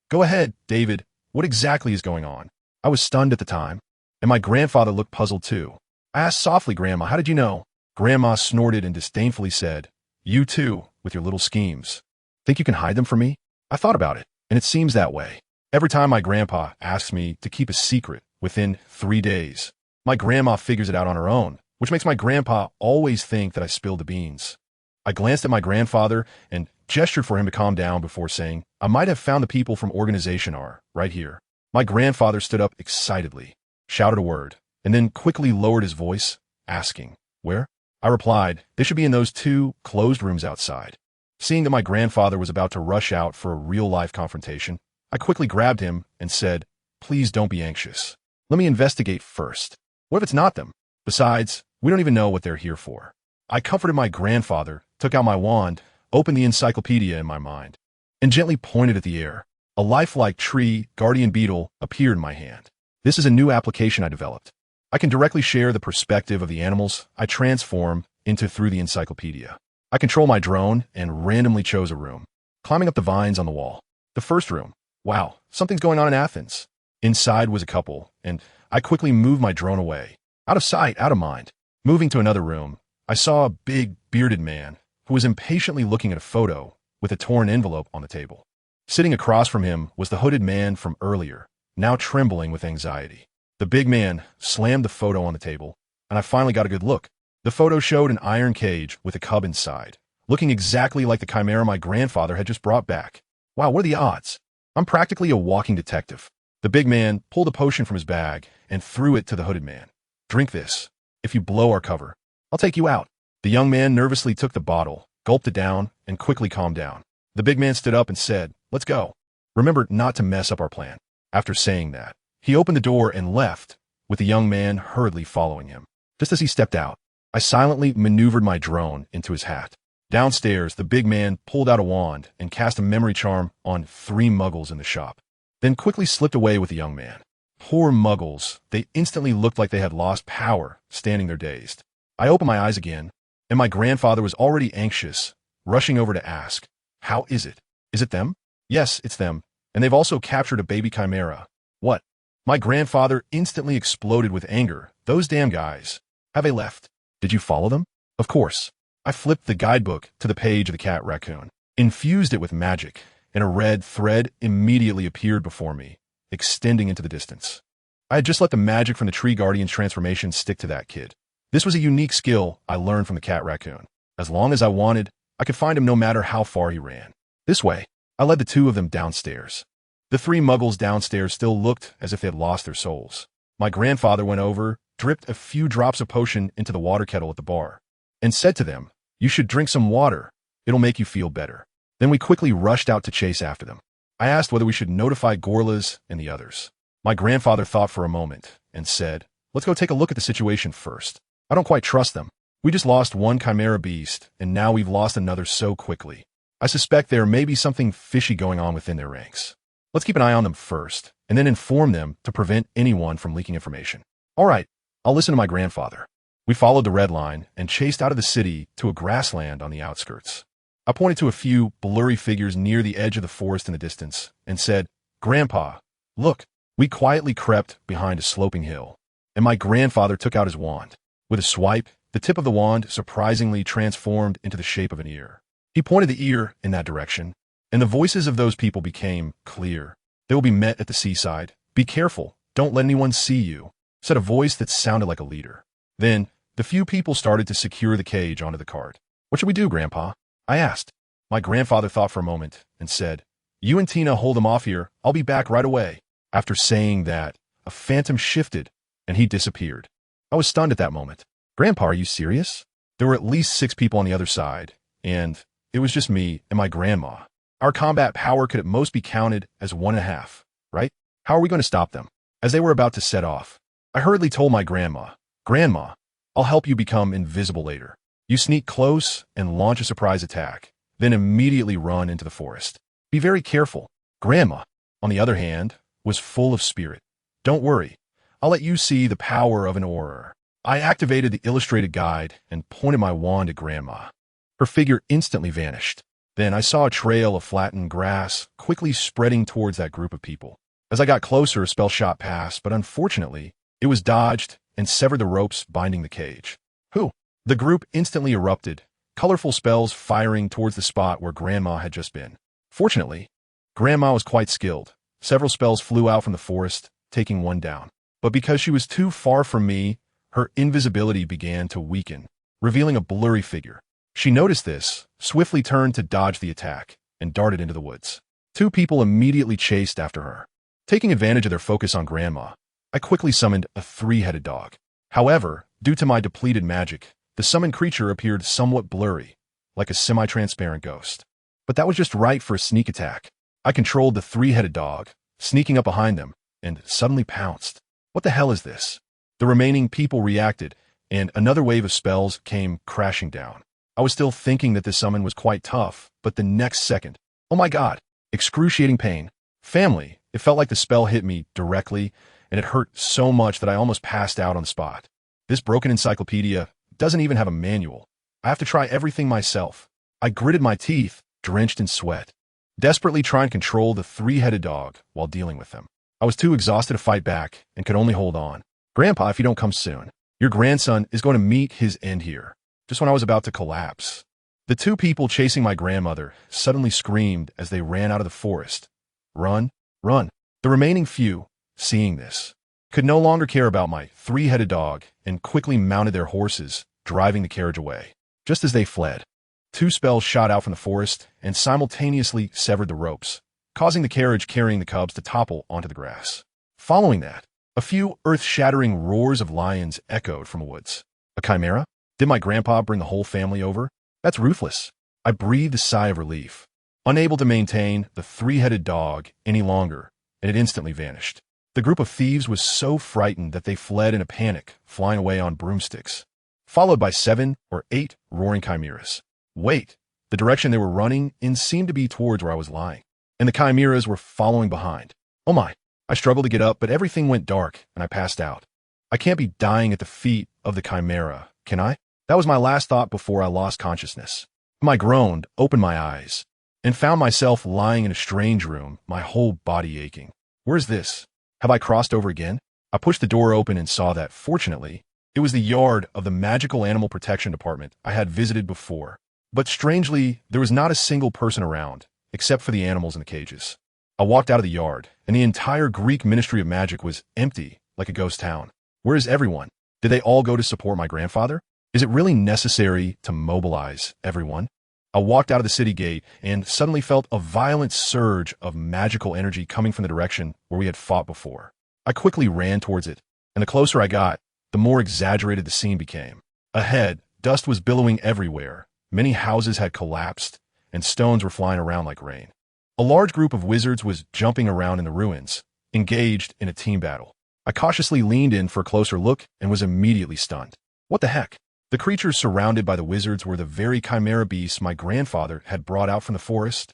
Go ahead, David. What exactly is going on? I was stunned at the time, and my grandfather looked puzzled too. I asked softly, Grandma, how did you know? Grandma snorted and disdainfully said, you too, with your little schemes. Think you can hide them from me? I thought about it, and it seems that way. Every time my grandpa asks me to keep a secret within 3 days, my grandma figures it out on her own, which makes my grandpa always think that I spilled the beans. I glanced at my grandfather and gestured for him to calm down before saying, I might have found the people from Organization R, right here. My grandfather stood up excitedly, shouted a word, and then quickly lowered his voice, asking, where? I replied, they should be in those 2 closed rooms outside. Seeing that my grandfather was about to rush out for a real-life confrontation, I quickly grabbed him and said, please don't be anxious. Let me investigate first. What if it's not them? Besides, we don't even know what they're here for. I comforted my grandfather, took out my wand, opened the encyclopedia in my mind, and gently pointed at the air. A lifelike tree guardian beetle appeared in my hand. This is a new application I developed. I can directly share the perspective of the animals I transform into through the encyclopedia. I control my drone and randomly chose a room, climbing up the vines on the wall. The first room. Wow, something's going on in Athens. Inside was a couple, and I quickly moved my drone away. Out of sight, out of mind. Moving to another room, I saw a big, bearded man who was impatiently looking at a photo with a torn envelope on the table. Sitting across from him was the hooded man from earlier, now trembling with anxiety. The big man slammed the photo on the table, and I finally got a good look. The photo showed an iron cage with a cub inside, looking exactly like the chimaera my grandfather had just brought back. Wow, what are the odds? I'm practically a walking detective. The big man pulled a potion from his bag and threw it to the hooded man. Drink this. If you blow our cover, I'll take you out. The young man nervously took the bottle, gulped it down, and quickly calmed down. The big man stood up and said, let's go. Remember not to mess up our plan. After saying that, he opened the door and left, with the young man hurriedly following him. Just as he stepped out, I silently maneuvered my drone into his hat. Downstairs, the big man pulled out a wand and cast a memory charm on 3 muggles in the shop, then quickly slipped away with the young man. Poor muggles, they instantly looked like they had lost power, standing there dazed. I opened my eyes again, and my grandfather was already anxious, rushing over to ask, how is it? Is it them? Yes, it's them, and they've also captured a baby chimera. What? My grandfather instantly exploded with anger. Those damn guys. Have they left? Did you follow them? Of course. I flipped the guidebook to the page of the cat raccoon, infused it with magic, and a red thread immediately appeared before me, extending into the distance. I had just let the magic from the tree guardian's transformation stick to that kid. This was a unique skill I learned from the cat raccoon. As long as I wanted, I could find him no matter how far he ran. This way, I led the 2 of them downstairs. The 3 muggles downstairs still looked as if they had lost their souls. My grandfather went over, dripped a few drops of potion into the water kettle at the bar, and said to them, you should drink some water. It'll make you feel better. Then we quickly rushed out to chase after them. I asked whether we should notify Gorlas and the others. My grandfather thought for a moment and said, let's go take a look at the situation first. I don't quite trust them. We just lost 1 chimera beast, and now we've lost another so quickly. I suspect there may be something fishy going on within their ranks. Let's keep an eye on them first, and then inform them to prevent anyone from leaking information. All right, I'll listen to my grandfather. We followed the red line and chased out of the city to a grassland on the outskirts. I pointed to a few blurry figures near the edge of the forest in the distance and said, Grandpa, look. We quietly crept behind a sloping hill, and my grandfather took out his wand. With a swipe, the tip of the wand surprisingly transformed into the shape of an ear. He pointed the ear in that direction, and the voices of those people became clear. They will be met at the seaside. Be careful. Don't let anyone see you, said a voice that sounded like a leader. Then, the few people started to secure the cage onto the cart. What should we do, Grandpa? I asked. My grandfather thought for a moment and said, You and Tina hold them off here. I'll be back right away. After saying that, a phantom shifted, and he disappeared. I was stunned at that moment. Grandpa, are you serious? There were at least 6 people on the other side, and it was just me and my grandma. Our combat power could at most be counted as 1.5, right? How are we going to stop them? As they were about to set off, I hurriedly told my grandma, Grandma, I'll help you become invisible later. You sneak close and launch a surprise attack, then immediately run into the forest. Be very careful. Grandma, on the other hand, was full of spirit. Don't worry. I'll let you see the power of an auror. I activated the illustrated guide and pointed my wand at Grandma. Her figure instantly vanished. Then I saw a trail of flattened grass quickly spreading towards that group of people. As I got closer, a spell shot past, but unfortunately, it was dodged and severed the ropes binding the cage. Who? The group instantly erupted, colorful spells firing towards the spot where Grandma had just been. Fortunately, Grandma was quite skilled. Several spells flew out from the forest, taking one down. But because she was too far from me, her invisibility began to weaken, revealing a blurry figure. She noticed this, swiftly turned to dodge the attack, and darted into the woods. 2 people immediately chased after her. Taking advantage of their focus on Grandma, I quickly summoned a 3-headed dog. However, due to my depleted magic, the summoned creature appeared somewhat blurry, like a semi-transparent ghost. But that was just right for a sneak attack. I controlled the 3-headed dog, sneaking up behind them, and suddenly pounced. What the hell is this? The remaining people reacted, and another wave of spells came crashing down. I was still thinking that this summon was quite tough, but the next second, oh my god, excruciating pain. Family, it felt like the spell hit me directly, and it hurt so much that I almost passed out on the spot. This broken encyclopedia doesn't even have a manual. I have to try everything myself. I gritted my teeth, drenched in sweat, desperately trying to control the 3-headed dog while dealing with them. I was too exhausted to fight back and could only hold on. Grandpa, if you don't come soon, your grandson is going to meet his end here. Just when I was about to collapse, the 2 people chasing my grandmother suddenly screamed as they ran out of the forest. Run, run. The remaining few, seeing this, could no longer care about my 3-headed dog and quickly mounted their horses, driving the carriage away. Just as they fled, 2 spells shot out from the forest and simultaneously severed the ropes, causing the carriage carrying the cubs to topple onto the grass. Following that, a few earth-shattering roars of lions echoed from the woods. A chimaera? Did my grandpa bring the whole family over? That's ruthless. I breathed a sigh of relief, unable to maintain the 3-headed dog any longer, and it instantly vanished. The group of thieves was so frightened that they fled in a panic, flying away on broomsticks, followed by 7 or 8 roaring chimeras. Wait, the direction they were running in seemed to be towards where I was lying, and the chimeras were following behind. Oh my! I struggled to get up, but everything went dark, and I passed out. I can't be dying at the feet of the chimera, can I? That was my last thought before I lost consciousness. I groaned, opened my eyes, and found myself lying in a strange room, my whole body aching. Where's this? Have I crossed over again? I pushed the door open and saw that, fortunately, it was the yard of the Magical Animal Protection Department I had visited before. But strangely, there was not a single person around, except for the animals in the cages. I walked out of the yard, and the entire Greek Ministry of Magic was empty, like a ghost town. Where is everyone? Did they all go to support my grandfather? Is it really necessary to mobilize everyone? I walked out of the city gate and suddenly felt a violent surge of magical energy coming from the direction where we had fought before. I quickly ran towards it, and the closer I got, the more exaggerated the scene became. Ahead, dust was billowing everywhere. Many houses had collapsed, and stones were flying around like rain. A large group of wizards was jumping around in the ruins, engaged in a team battle. I cautiously leaned in for a closer look and was immediately stunned. What the heck? The creatures surrounded by the wizards were the very chimera beasts my grandfather had brought out from the forest.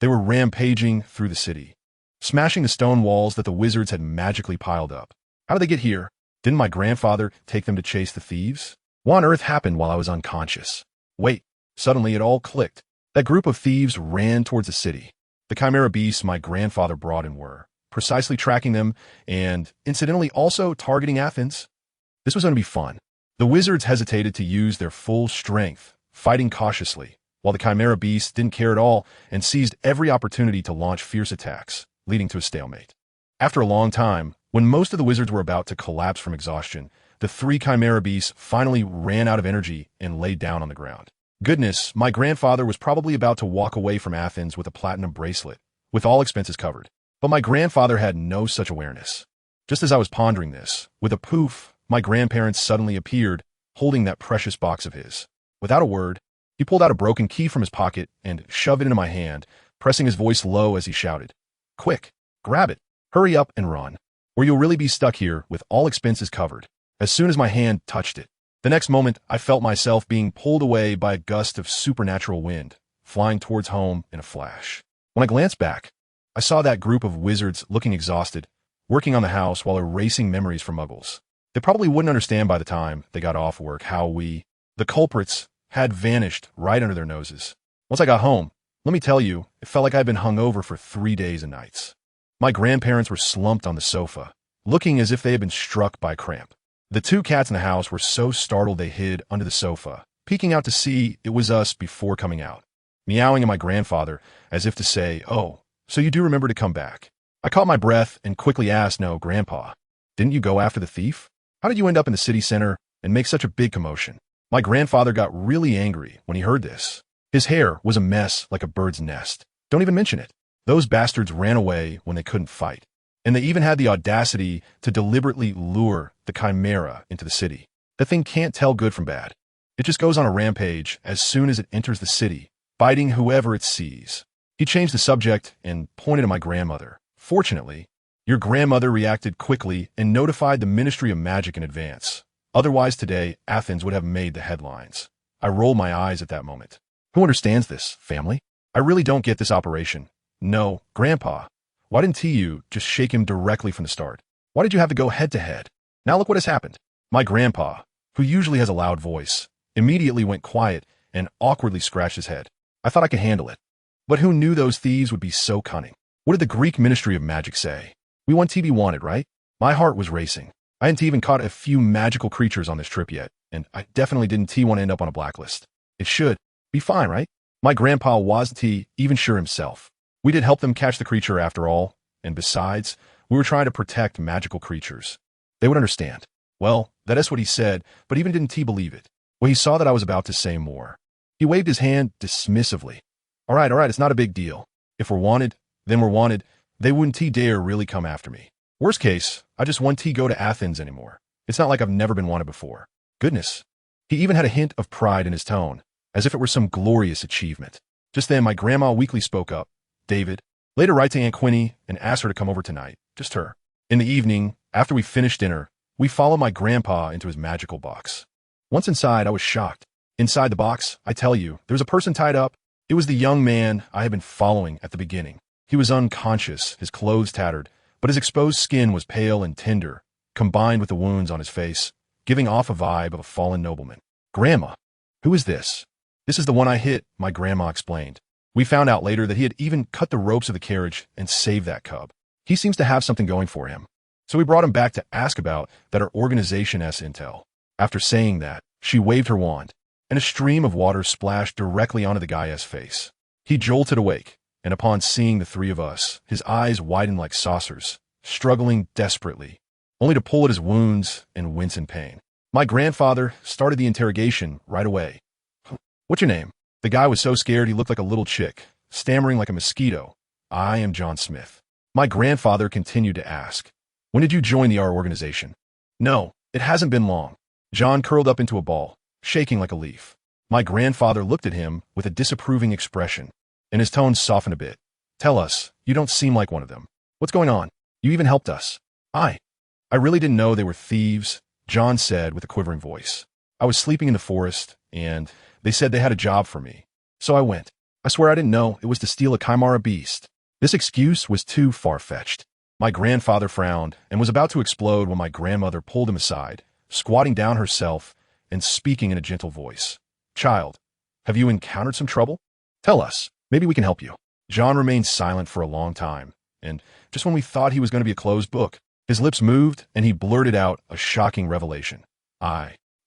They were rampaging through the city, smashing the stone walls that the wizards had magically piled up. How did they get here? Didn't my grandfather take them to chase the thieves? What on earth happened while I was unconscious? Wait, suddenly it all clicked. That group of thieves ran towards the city. The chimera beasts my grandfather brought in were precisely tracking them and, incidentally, also targeting Athens. This was going to be fun. The wizards hesitated to use their full strength, fighting cautiously, while the chimera beasts didn't care at all and seized every opportunity to launch fierce attacks, leading to a stalemate. After a long time, when most of the wizards were about to collapse from exhaustion, the three chimera beasts finally ran out of energy and laid down on the ground. Goodness, my grandfather was probably about to walk away from Athens with a platinum bracelet, with all expenses covered. But my grandfather had no such awareness. Just as I was pondering this, with a poof, my grandparents suddenly appeared, holding that precious box of his. Without a word, he pulled out a broken key from his pocket and shoved it into my hand, pressing his voice low as he shouted, "Quick, grab it, hurry up and run, or you'll really be stuck here with all expenses covered." As soon as my hand touched it, the next moment I felt myself being pulled away by a gust of supernatural wind, flying towards home in a flash. When I glanced back, I saw that group of wizards looking exhausted, working on the house while erasing memories from muggles. They probably wouldn't understand by the time they got off work how we, the culprits, had vanished right under their noses. Once I got home, let me tell you, it felt like I'd been hungover for 3 days and nights. My grandparents were slumped on the sofa, looking as if they had been struck by cramp. The two cats in the house were so startled they hid under the sofa, peeking out to see it was us before coming out, meowing at my grandfather as if to say, "Oh, so you do remember to come back." I caught my breath and quickly asked, "No, Grandpa, didn't you go after the thief? How did you end up in the city center and make such a big commotion?" My grandfather got really angry when he heard this. His hair was a mess like a bird's nest. "Don't even mention it. Those bastards ran away when they couldn't fight. And they even had the audacity to deliberately lure the chimaera into the city. The thing can't tell good from bad. It just goes on a rampage as soon as it enters the city, biting whoever it sees." He changed the subject and pointed to my grandmother. "Fortunately, your grandmother reacted quickly and notified the Ministry of Magic in advance. Otherwise today, Athens would have made the headlines." I rolled my eyes at that moment. "Who understands this, family? I really don't get this operation." "No, Grandpa. Why didn't you just shake him directly from the start? Why did you have to go head-to-head? Now look what has happened." My grandpa, who usually has a loud voice, immediately went quiet and awkwardly scratched his head. I thought I could handle it. But who knew those thieves would be so cunning? What did the Greek Ministry of Magic say? We want to be wanted, right? My heart was racing. I hadn't even caught a few magical creatures on this trip yet, and I definitely didn't want to end up on a blacklist. It should be fine, right? My grandpa wasn't even sure himself. We did help them catch the creature after all, and besides, we were trying to protect magical creatures. They would understand. Well, that is what he said, but even didn't believe it. Well, he saw that I was about to say more. He waved his hand dismissively. All right, it's not a big deal. If we're wanted, then we're wanted. They wouldn't dare really come after me. Worst case, I just won't go to Athens anymore. It's not like I've never been wanted before." Goodness. He even had a hint of pride in his tone, as if it were some glorious achievement. Just then, my grandma weakly spoke up. "David, later write to Aunt Quinny and ask her to come over tonight. Just her." In the evening, after we finished dinner, we followed my grandpa into his magical box. Once inside, I was shocked. Inside the box, I tell you, there was a person tied up. It was the young man I had been following at the beginning. He was unconscious, his clothes tattered, but his exposed skin was pale and tender, combined with the wounds on his face, giving off a vibe of a fallen nobleman. "Grandma, who is this?" "This is the one I hit," my grandma explained. We found out later that he had even cut the ropes of the carriage and saved that cub. He seems to have something going for him. So we brought him back to ask about that our organization has intel. After saying that, she waved her wand, and a stream of water splashed directly onto the guy's face. He jolted awake, and upon seeing the three of us, his eyes widened like saucers, struggling desperately, only to pull at his wounds and wince in pain. My grandfather started the interrogation right away. "What's your name?" The guy was so scared he looked like a little chick, stammering like a mosquito. "I am John Smith." My grandfather continued to ask, "When did you join our organization?" "No, it hasn't been long." John curled up into a ball, shaking like a leaf. My grandfather looked at him with a disapproving expression, and his tone softened a bit. "Tell us, you don't seem like one of them. What's going on? You even helped us." I really didn't know they were thieves," John said with a quivering voice. "I was sleeping in the forest, and they said they had a job for me. So I went. I swear I didn't know it was to steal a chimera beast." This excuse was too far-fetched. My grandfather frowned and was about to explode when my grandmother pulled him aside, squatting down herself and speaking in a gentle voice. "Child, have you encountered some trouble? Tell us. Maybe we can help you." John remained silent for a long time, and just when we thought he was going to be a closed book, his lips moved and he blurted out a shocking revelation.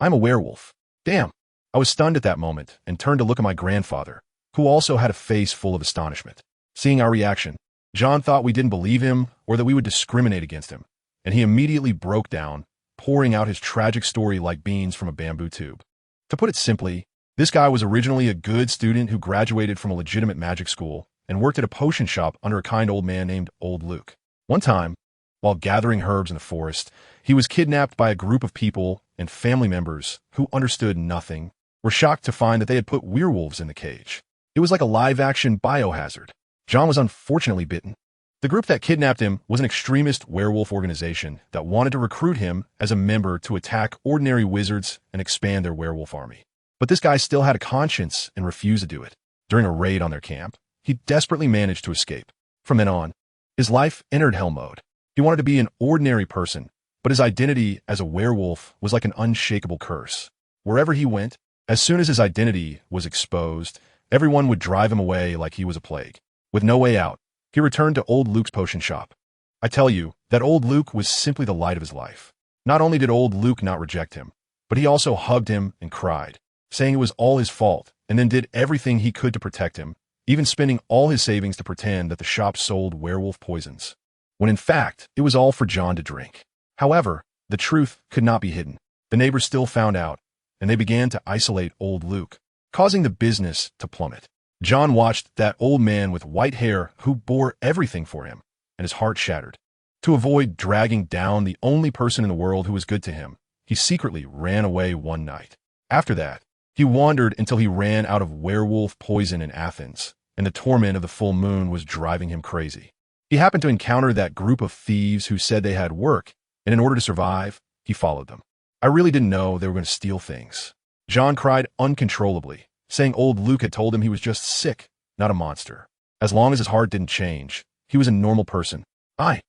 I'm a werewolf. Damn. I was stunned at that moment and turned to look at my grandfather, who also had a face full of astonishment. Seeing our reaction, John thought we didn't believe him or that we would discriminate against him, and he immediately broke down, pouring out his tragic story like beans from a bamboo tube. To put it simply, this guy was originally a good student who graduated from a legitimate magic school and worked at a potion shop under a kind old man named Old Luke. One time, while gathering herbs in the forest, he was kidnapped by a group of people and family members who understood nothing, were shocked to find that they had put werewolves in the cage. It was like a live-action biohazard. John was unfortunately bitten. The group that kidnapped him was an extremist werewolf organization that wanted to recruit him as a member to attack ordinary wizards and expand their werewolf army. But this guy still had a conscience and refused to do it. During a raid on their camp, he desperately managed to escape. From then on, his life entered hell mode. He wanted to be an ordinary person, but his identity as a werewolf was like an unshakable curse. Wherever he went, as soon as his identity was exposed, everyone would drive him away like he was a plague. With no way out, he returned to Old Luke's potion shop. I tell you, that Old Luke was simply the light of his life. Not only did Old Luke not reject him, but he also hugged him and cried, saying it was all his fault, and then did everything he could to protect him, even spending all his savings to pretend that the shop sold werewolf poisons, when in fact, it was all for John to drink. However, the truth could not be hidden. The neighbors still found out, and they began to isolate Old Luke, causing the business to plummet. John watched that old man with white hair who bore everything for him, and his heart shattered. To avoid dragging down the only person in the world who was good to him, he secretly ran away one night. After that, he wandered until he ran out of werewolf poison in Athens, and the torment of the full moon was driving him crazy. He happened to encounter that group of thieves who said they had work, and in order to survive, he followed them. I really didn't know they were going to steal things. John cried uncontrollably, saying Old Luke had told him he was just sick, not a monster. As long as his heart didn't change, he was a normal person. I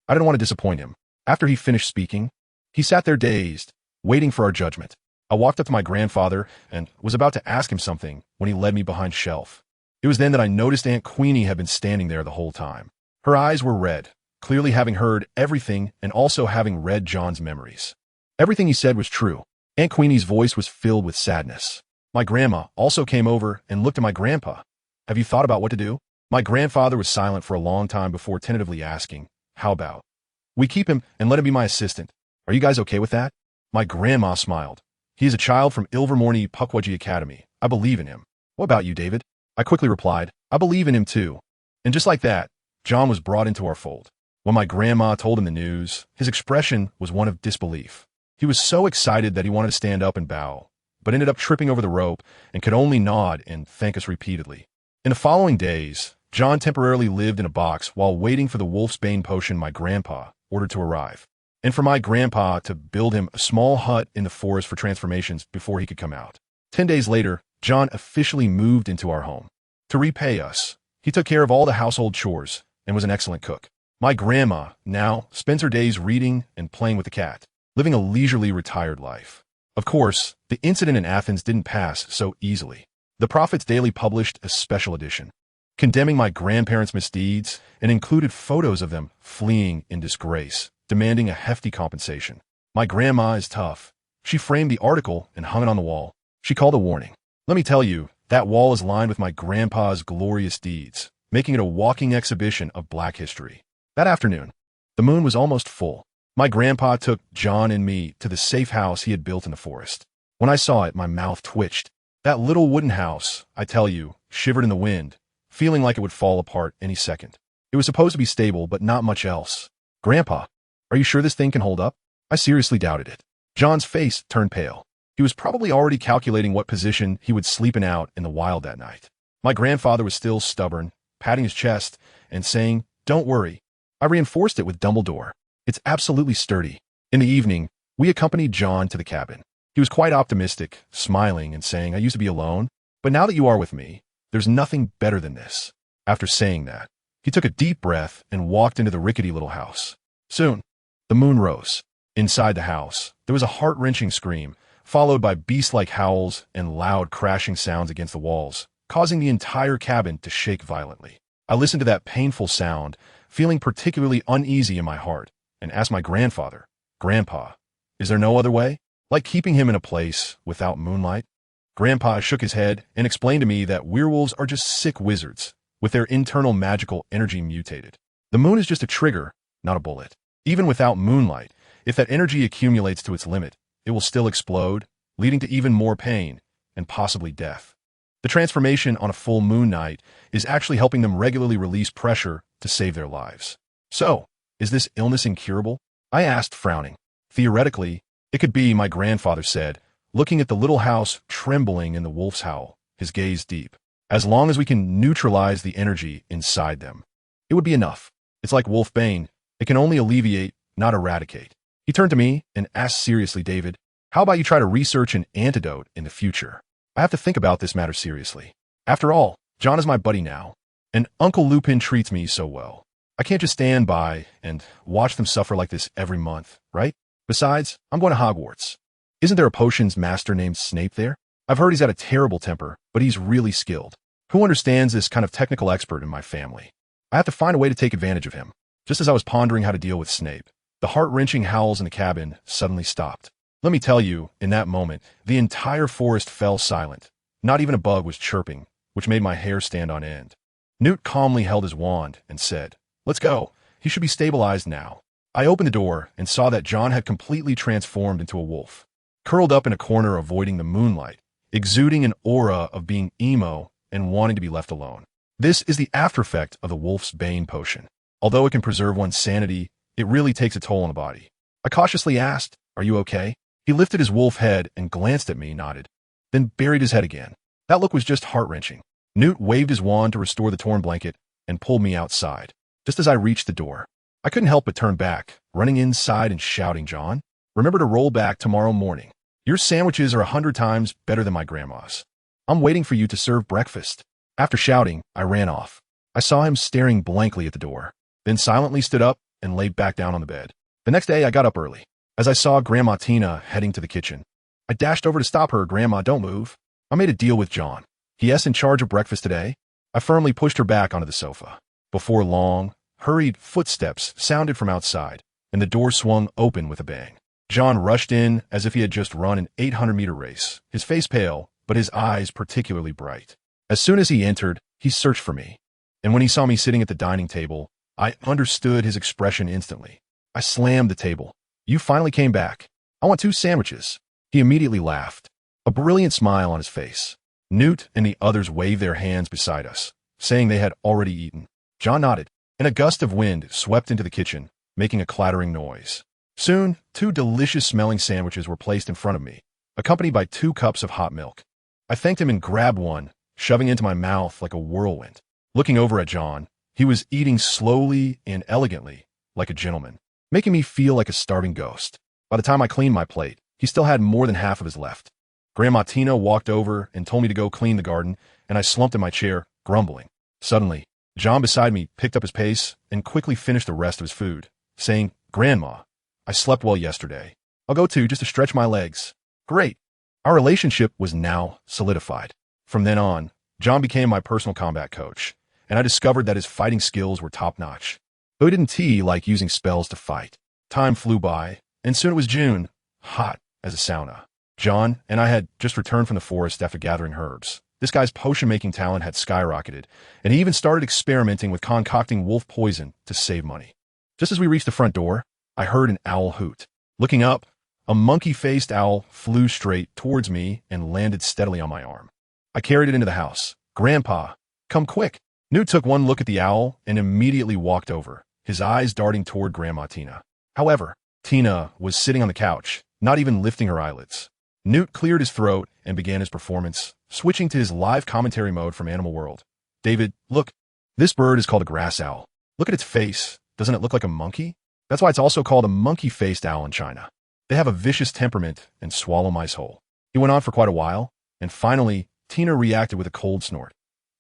didn't want to disappoint him. After he finished speaking, he sat there dazed, waiting for our judgment. I walked up to my grandfather and was about to ask him something when he led me behind a shelf. It was then that I noticed Aunt Queenie had been standing there the whole time. Her eyes were red, clearly having heard everything and also having read John's memories. Everything he said was true. Aunt Queenie's voice was filled with sadness. My grandma also came over and looked at my grandpa. Have you thought about what to do? My grandfather was silent for a long time before tentatively asking, how about we keep him and let him be my assistant? Are you guys okay with that? My grandma smiled. He is a child from Ilvermorny Pukwudgie Academy. I believe in him. What about you, David? I quickly replied, I believe in him too. And just like that, John was brought into our fold. When my grandma told him the news, his expression was one of disbelief. He was so excited that he wanted to stand up and bow, but ended up tripping over the rope and could only nod and thank us repeatedly. In the following days, John temporarily lived in a box while waiting for the wolf's bane potion my grandpa ordered to arrive, and for my grandpa to build him a small hut in the forest for transformations before he could come out. 10 days later, John officially moved into our home. To repay us, he took care of all the household chores and was an excellent cook. My grandma now spends her days reading and playing with the cat, living a leisurely retired life. Of course, the incident in Athens didn't pass so easily. The Prophet's Daily published a special edition, condemning my grandparents' misdeeds and included photos of them fleeing in disgrace, demanding a hefty compensation. My grandma is tough. She framed the article and hung it on the wall. She called a warning. Let me tell you, that wall is lined with my grandpa's glorious deeds, making it a walking exhibition of Black history. That afternoon, the moon was almost full. My grandpa took John and me to the safe house he had built in the forest. When I saw it, my mouth twitched. That little wooden house, I tell you, shivered in the wind, feeling like it would fall apart any second. It was supposed to be stable, but not much else. Grandpa, are you sure this thing can hold up? I seriously doubted it. John's face turned pale. He was probably already calculating what position he would sleep in out in the wild that night. My grandfather was still stubborn, patting his chest and saying, "Don't worry." I reinforced it with Dumbledore. It's absolutely sturdy. In the evening, we accompanied John to the cabin. He was quite optimistic, smiling and saying, "I used to be alone, but now that you are with me, there's nothing better than this." After saying that, he took a deep breath and walked into the rickety little house. Soon, the moon rose. Inside the house, there was a heart-wrenching scream, followed by beast-like howls and loud crashing sounds against the walls, causing the entire cabin to shake violently. I listened to that painful sound, feeling particularly uneasy in my heart, and asked my grandfather, "Grandpa, is there no other way?" Like keeping him in a place without moonlight? Grandpa shook his head and explained to me that werewolves are just sick wizards, with their internal magical energy mutated. The moon is just a trigger, not a bullet. Even without moonlight, if that energy accumulates to its limit, it will still explode, leading to even more pain and possibly death. The transformation on a full moon night is actually helping them regularly release pressure to save their lives. So, is this illness incurable? I asked, frowning. Theoretically, it could be, my grandfather said, looking at the little house trembling in the wolf's howl, his gaze deep. As long as we can neutralize the energy inside them, it would be enough. It's like wolfbane. It can only alleviate, not eradicate. He turned to me and asked seriously, David, how about you try to research an antidote in the future? I have to think about this matter seriously. After all, John is my buddy now, and Uncle Lupin treats me so well. I can't just stand by and watch them suffer like this every month, right? Besides, I'm going to Hogwarts. Isn't there a potions master named Snape there? I've heard he's got a terrible temper, but he's really skilled. Who understands this kind of technical expert in my family? I have to find a way to take advantage of him. Just as I was pondering how to deal with Snape, the heart-wrenching howls in the cabin suddenly stopped. Let me tell you, in that moment, the entire forest fell silent. Not even a bug was chirping, which made my hair stand on end. Newt calmly held his wand and said, "Let's go. He should be stabilized now." I opened the door and saw that John had completely transformed into a wolf, curled up in a corner avoiding the moonlight, exuding an aura of being emo and wanting to be left alone. This is the after effect of the wolf's bane potion. Although it can preserve one's sanity, it really takes a toll on the body. I cautiously asked, "Are you okay?" He lifted his wolf head and glanced at me, nodded, then buried his head again. That look was just heart-wrenching. Newt waved his wand to restore the torn blanket and pulled me outside. Just as I reached the door, I couldn't help but turn back, running inside and shouting, "John, remember to roll back tomorrow morning. Your sandwiches are 100 times better than my grandma's. I'm waiting for you to serve breakfast." After shouting, I ran off. I saw him staring blankly at the door, then silently stood up and laid back down on the bed. The next day, I got up early. As I saw Grandma Tina heading to the kitchen, I dashed over to stop her. "Grandma, don't move. I made a deal with John. He's in charge of breakfast today." I firmly pushed her back onto the sofa. Before long, hurried footsteps sounded from outside, and the door swung open with a bang. John rushed in as if he had just run an 800-meter race, his face pale, but his eyes particularly bright. As soon as he entered, he searched for me, and when he saw me sitting at the dining table, I understood his expression instantly. I slammed the table. "You finally came back. I want 2 sandwiches." He immediately laughed, a brilliant smile on his face. Newt and the others waved their hands beside us, saying they had already eaten. John nodded, and a gust of wind swept into the kitchen, making a clattering noise. Soon, 2 delicious-smelling sandwiches were placed in front of me, accompanied by 2 cups of hot milk. I thanked him and grabbed one, shoving it into my mouth like a whirlwind. Looking over at John, he was eating slowly and elegantly, like a gentleman, making me feel like a starving ghost. By the time I cleaned my plate, he still had more than half of his left. Grandma Tina walked over and told me to go clean the garden, and I slumped in my chair, grumbling. Suddenly, John beside me picked up his pace and quickly finished the rest of his food, saying, "Grandma, I slept well yesterday. I'll go too, just to stretch my legs." Great. Our relationship was now solidified. From then on, John became my personal combat coach, and I discovered that his fighting skills were top-notch. Though he didn't like using spells to fight. Time flew by, and soon it was June, hot as a sauna. John and I had just returned from the forest after gathering herbs. This guy's potion-making talent had skyrocketed, and he even started experimenting with concocting wolf poison to save money. Just as we reached the front door, I heard an owl hoot. Looking up, a monkey-faced owl flew straight towards me and landed steadily on my arm. I carried it into the house. "Grandpa, come quick." Newt took one look at the owl and immediately walked over, his eyes darting toward Grandma Tina. However, Tina was sitting on the couch, not even lifting her eyelids. Newt cleared his throat and began his performance, switching to his live commentary mode from Animal World. "David, look. This bird is called a grass owl. Look at its face. Doesn't it look like a monkey? That's why it's also called a monkey-faced owl in China. They have a vicious temperament and swallow mice whole." He went on for quite a while, and finally, Tina reacted with a cold snort.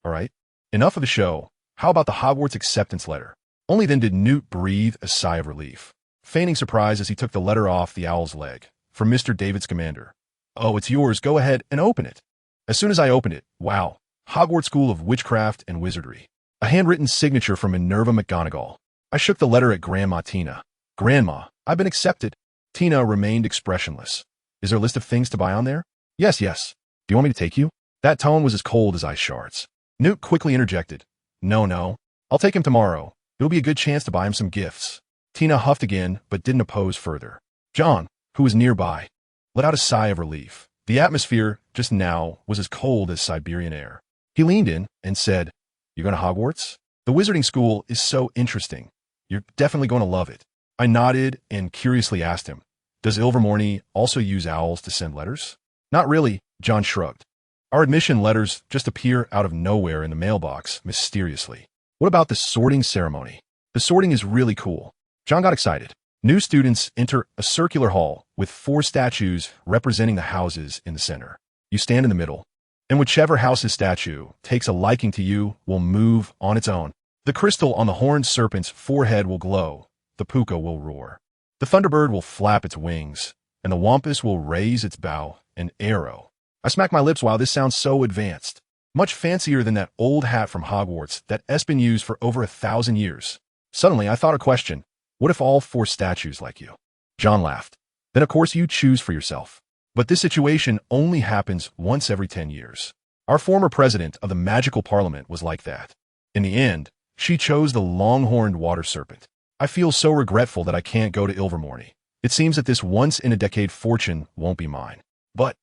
"All right, enough of the show. How about the Hogwarts acceptance letter?" Only then did Newt breathe a sigh of relief, feigning surprise as he took the letter off the owl's leg. "From Mr. David Scamander." "Oh, it's yours. Go ahead and open it." As soon as I opened it, wow, Hogwarts School of Witchcraft and Wizardry. A handwritten signature from Minerva McGonagall. I shook the letter at Grandma Tina. "Grandma, I've been accepted." Tina remained expressionless. Is there a list of things to buy on there? Yes, yes. Do you want me to take you? That tone was as cold as ice shards. Newt quickly interjected. No, no. I'll take him tomorrow. It'll be a good chance to buy him some gifts. Tina huffed again, but didn't oppose further. John, who was nearby, let out a sigh of relief. The atmosphere, just now, was as cold as Siberian air. He leaned in and said, You going to Hogwarts? The wizarding school is so interesting. You're definitely going to love it. I nodded and curiously asked him, Does Ilvermorny also use owls to send letters? Not really, John shrugged. Our admission letters just appear out of nowhere in the mailbox, mysteriously. What about the sorting ceremony? The sorting is really cool. John got excited. New students enter a circular hall with 4 statues representing the houses in the center. You stand in the middle, and whichever house's statue takes a liking to you will move on its own. The crystal on the horned serpent's forehead will glow, the puka will roar, the thunderbird will flap its wings, and the wampus will raise its bow and arrow. I smack my lips while this sounds so advanced, much fancier than that old hat from Hogwarts that Espen used for over 1,000 years. Suddenly, I thought a question. What if all 4 statues like you? John laughed. Then of course you choose for yourself. But this situation only happens once every 10 years. Our former president of the magical parliament was like that. In the end, she chose the long-horned water serpent. I feel so regretful that I can't go to Ilvermorny. It seems that this once-in-a-decade fortune won't be mine. But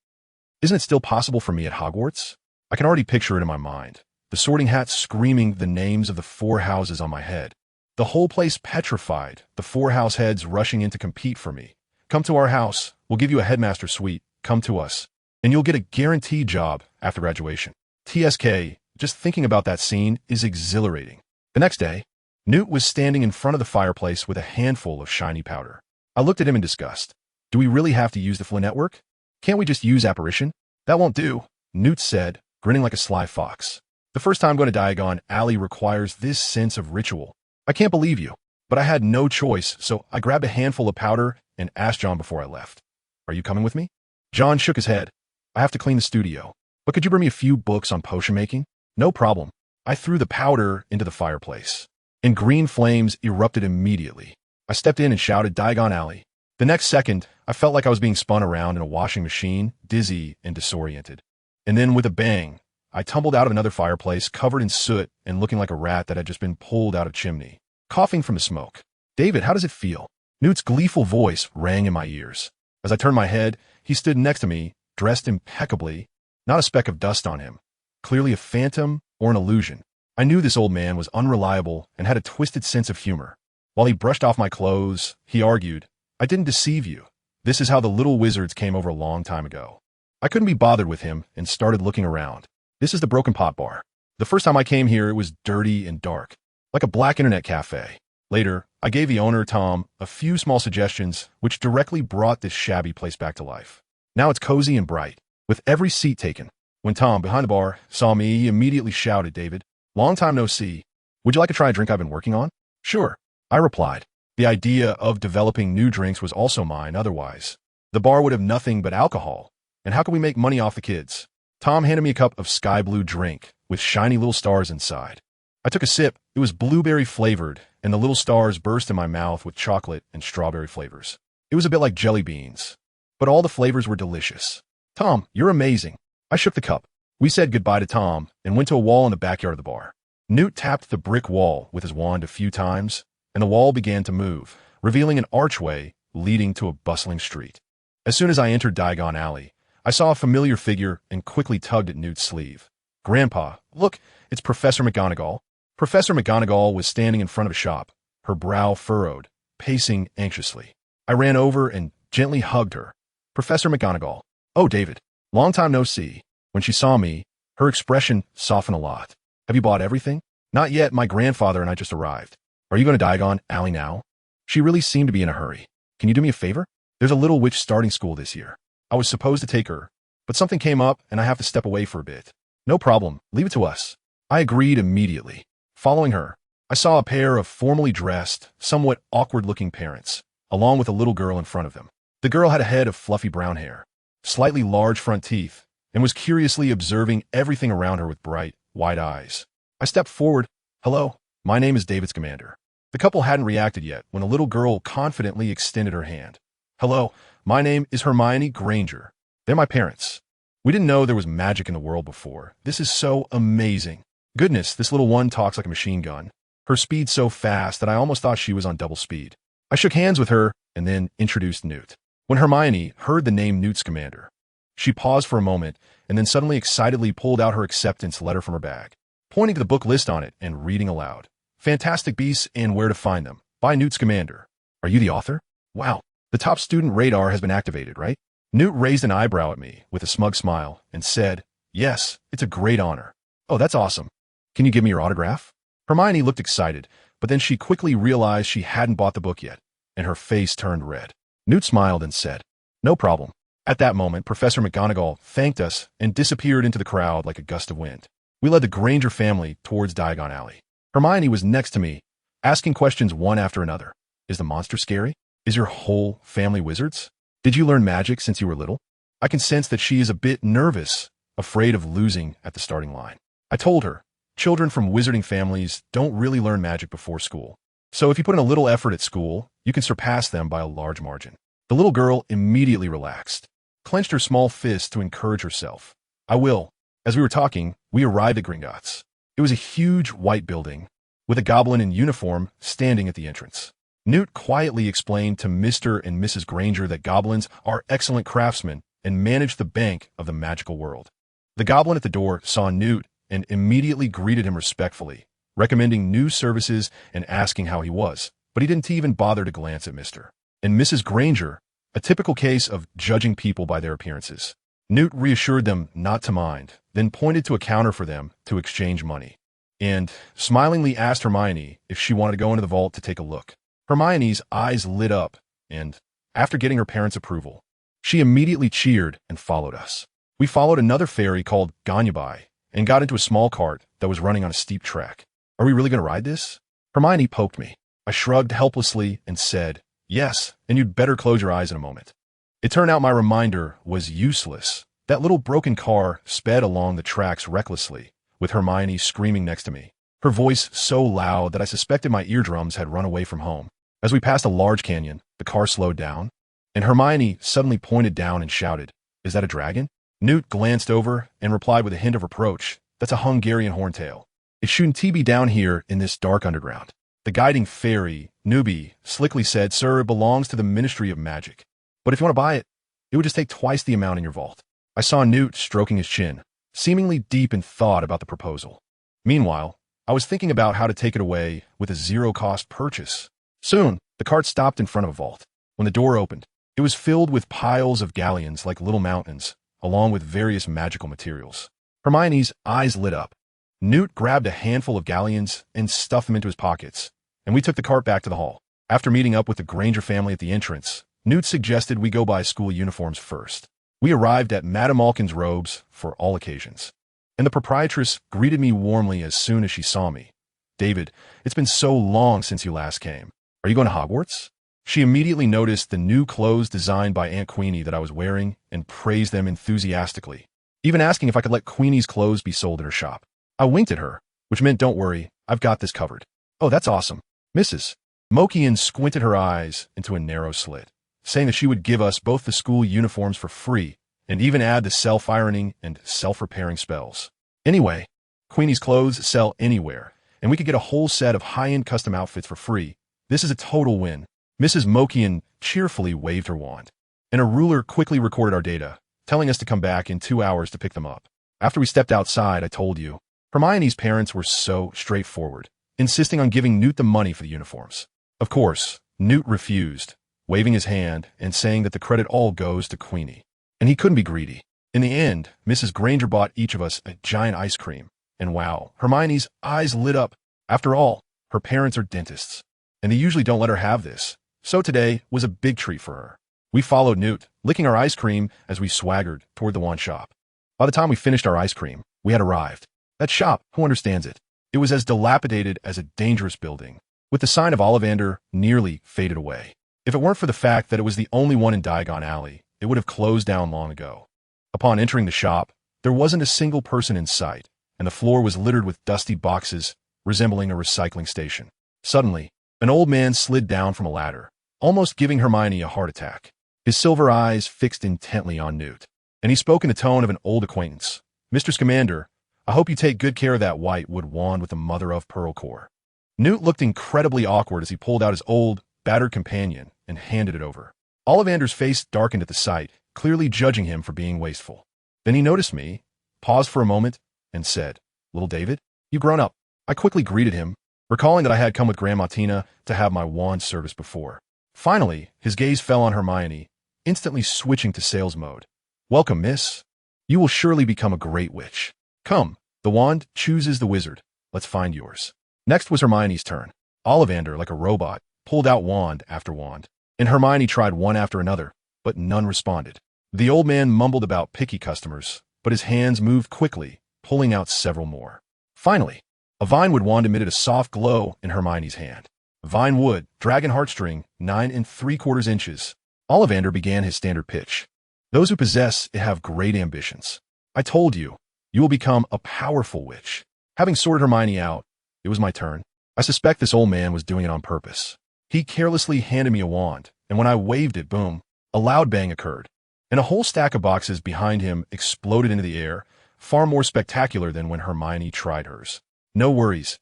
isn't it still possible for me at Hogwarts? I can already picture it in my mind. The sorting hat screaming the names of the 4 houses on my head. The whole place petrified, the 4 house heads rushing in to compete for me. Come to our house, we'll give you a headmaster suite, come to us, and you'll get a guaranteed job after graduation. TSK, just thinking about that scene is exhilarating. The next day, Newt was standing in front of the fireplace with a handful of shiny powder. I looked at him in disgust. Do we really have to use the Flynn network? Can't we just use apparition? That won't do, Newt said, grinning like a sly fox. The first time going to Diagon Alley requires this sense of ritual. I can't believe you, but I had no choice, so I grabbed a handful of powder and asked John before I left. Are you coming with me? John shook his head. I have to clean the studio. But could you bring me a few books on potion making? No problem. I threw the powder into the fireplace, and green flames erupted immediately. I stepped in and shouted Diagon Alley. The next second, I felt like I was being spun around in a washing machine, dizzy and disoriented. And then with a bang, I tumbled out of another fireplace, covered in soot and looking like a rat that had just been pulled out of chimney, coughing from the smoke. David, how does it feel? Newt's gleeful voice rang in my ears. As I turned my head, he stood next to me, dressed impeccably, not a speck of dust on him. Clearly a phantom or an illusion. I knew this old man was unreliable and had a twisted sense of humor. While he brushed off my clothes, he argued, I didn't deceive you. This is how the little wizards came over a long time ago. I couldn't be bothered with him and started looking around. This is the Broken Pot Bar. The first time I came here, it was dirty and dark, like a black internet cafe. Later, I gave the owner, Tom, a few small suggestions which directly brought this shabby place back to life. Now it's cozy and bright, with every seat taken. When Tom, behind the bar, saw me, he immediately shouted, David, long time no see. Would you like to try a drink I've been working on? Sure, I replied. The idea of developing new drinks was also mine otherwise. The bar would have nothing but alcohol, and how can we make money off the kids? Tom handed me a cup of sky blue drink with shiny little stars inside. I took a sip. It was blueberry flavored, and the little stars burst in my mouth with chocolate and strawberry flavors. It was a bit like jelly beans, but all the flavors were delicious. Tom, you're amazing. I shook the cup. We said goodbye to Tom and went to a wall in the backyard of the bar. Newt tapped the brick wall with his wand a few times, and the wall began to move, revealing an archway leading to a bustling street. As soon as I entered Diagon Alley, I saw a familiar figure and quickly tugged at Newt's sleeve. Grandpa, look, it's Professor McGonagall. Professor McGonagall was standing in front of a shop, her brow furrowed, pacing anxiously. I ran over and gently hugged her. Professor McGonagall. Oh, David, long time no see. When she saw me, her expression softened a lot. Have you bought everything? Not yet, my grandfather and I just arrived. Are you going to Diagon Alley now? She really seemed to be in a hurry. Can you do me a favor? There's a little witch starting school this year. I was supposed to take her, but something came up and I have to step away for a bit. No problem, leave it to us. I agreed immediately. Following her, I saw a pair of formally dressed, somewhat awkward-looking parents, along with a little girl in front of them. The girl had a head of fluffy brown hair, slightly large front teeth, and was curiously observing everything around her with bright, wide eyes. I stepped forward. Hello, my name is David Scamander. The couple hadn't reacted yet when a little girl confidently extended her hand. Hello, My name is Hermione Granger. They're my parents. We didn't know there was magic in the world before. This is so amazing. Goodness, this little one talks like a machine gun. Her speed's so fast that I almost thought she was on double speed. I shook hands with her and then introduced Newt. When Hermione heard the name Newt Scamander, she paused for a moment and then suddenly excitedly pulled out her acceptance letter from her bag, pointing to the book list on it and reading aloud. Fantastic Beasts and Where to Find Them by Newt Scamander. Are you the author? Wow, the top student radar has been activated, right? Newt raised an eyebrow at me with a smug smile and said, yes, it's a great honor. Oh, that's awesome. Can you give me your autograph? Hermione looked excited, but then she quickly realized she hadn't bought the book yet, and her face turned red. Newt smiled and said, no problem. At that moment, Professor McGonagall thanked us and disappeared into the crowd like a gust of wind. We led the Granger family towards Diagon Alley. Hermione was next to me, asking questions one after another. Is the monster scary? Is your whole family wizards? Did you learn magic since you were little? I can sense that she is a bit nervous, afraid of losing at the starting line. I told her, children from wizarding families don't really learn magic before school. So if you put in a little effort at school, you can surpass them by a large margin. The little girl immediately relaxed, clenched her small fist to encourage herself. I will. As we were talking, we arrived at Gringotts. It was a huge white building, with a goblin in uniform standing at the entrance. Newt quietly explained to Mr. and Mrs. Granger that goblins are excellent craftsmen and manage the bank of the magical world. The goblin at the door saw Newt and immediately greeted him respectfully, recommending new services and asking how he was, but he didn't even bother to glance at Mr. and Mrs. Granger, a typical case of judging people by their appearances. Newt reassured them not to mind, then pointed to a counter for them to exchange money, and smilingly asked Hermione if she wanted to go into the vault to take a look. Hermione's eyes lit up, and, after getting her parents' approval, she immediately cheered and followed us. We followed another fairy called Ganyabai and got into a small cart that was running on a steep track. Are we really going to ride this? Hermione poked me. I shrugged helplessly and said, yes, and you'd better close your eyes in a moment. It turned out my reminder was useless. That little broken car sped along the tracks recklessly, with Hermione screaming next to me, her voice so loud that I suspected my eardrums had run away from home. As we passed a large canyon, the car slowed down, and Hermione suddenly pointed down and shouted, is that a dragon? Newt glanced over and replied with a hint of reproach, that's a Hungarian horntail. It shouldn't be down here in this dark underground. The guiding fairy, Newbie, slickly said, sir, it belongs to the Ministry of Magic. But if you want to buy it, it would just take twice the amount in your vault. I saw Newt stroking his chin, seemingly deep in thought about the proposal. Meanwhile, I was thinking about how to take it away with a zero-cost purchase. Soon, the cart stopped in front of a vault. When the door opened, it was filled with piles of galleons like little mountains, along with various magical materials. Hermione's eyes lit up. Newt grabbed a handful of galleons and stuffed them into his pockets, and we took the cart back to the hall. After meeting up with the Granger family at the entrance, Newt suggested we go buy school uniforms first. We arrived at Madame Malkin's robes for all occasions, and the proprietress greeted me warmly as soon as she saw me. David, it's been so long since you last came. Are you going to Hogwarts? She immediately noticed the new clothes designed by Aunt Queenie that I was wearing and praised them enthusiastically, even asking if I could let Queenie's clothes be sold in her shop. I winked at her, which meant don't worry, I've got this covered. Oh, that's awesome. Mrs. Mokian squinted her eyes into a narrow slit, saying that she would give us both the school uniforms for free and even add the self-ironing and self-repairing spells. Anyway, Queenie's clothes sell anywhere, and we could get a whole set of high-end custom outfits for free. This is a total win. Mrs. Mokian cheerfully waved her wand, and a ruler quickly recorded our data, telling us to come back in 2 hours to pick them up. After we stepped outside, I told you, Hermione's parents were so straightforward, insisting on giving Newt the money for the uniforms. Of course, Newt refused, waving his hand and saying that the credit all goes to Queenie. And he couldn't be greedy. In the end, Mrs. Granger bought each of us a giant ice cream. And wow, Hermione's eyes lit up. After all, her parents are dentists, and they usually don't let her have this. So today was a big treat for her. We followed Newt, licking our ice cream as we swaggered toward the wand shop. By the time we finished our ice cream, we had arrived. That shop, who understands it? It was as dilapidated as a dangerous building, with the sign of Ollivander nearly faded away. If it weren't for the fact that it was the only one in Diagon Alley, it would have closed down long ago. Upon entering the shop, there wasn't a single person in sight, and the floor was littered with dusty boxes resembling a recycling station. Suddenly, an old man slid down from a ladder, almost giving Hermione a heart attack. his silver eyes fixed intently on Newt. And he spoke in the tone of an old acquaintance. "Mr. Scamander, I hope you take good care of that white wood wand with the mother-of-pearl core." Newt looked incredibly awkward as he pulled out his old, battered companion and handed it over. Ollivander's face darkened at the sight, clearly judging him for being wasteful. Then he noticed me, paused for a moment, and said, "Little David, you grown up." I quickly greeted him, recalling that I had come with Grandma Tina to have my wand service before. Finally, his gaze fell on Hermione, instantly switching to sales mode. "Welcome, miss. You will surely become a great witch. Come, the wand chooses the wizard. Let's find yours." Next was Hermione's turn. Ollivander, like a robot, pulled out wand after wand, and Hermione tried one after another, but none responded. The old man mumbled about picky customers, but his hands moved quickly, pulling out several more. Finally, a vinewood wand emitted a soft glow in Hermione's hand. Vinewood, dragon heartstring, 9 3/4 inches. Ollivander began his standard pitch. "Those who possess it have great ambitions. I told you, you will become a powerful witch." Having sorted Hermione out, it was my turn. I suspect this old man was doing it on purpose. He carelessly handed me a wand, and when I waved it, boom, a loud bang occurred, and a whole stack of boxes behind him exploded into the air, far more spectacular than when Hermione tried hers. No worries,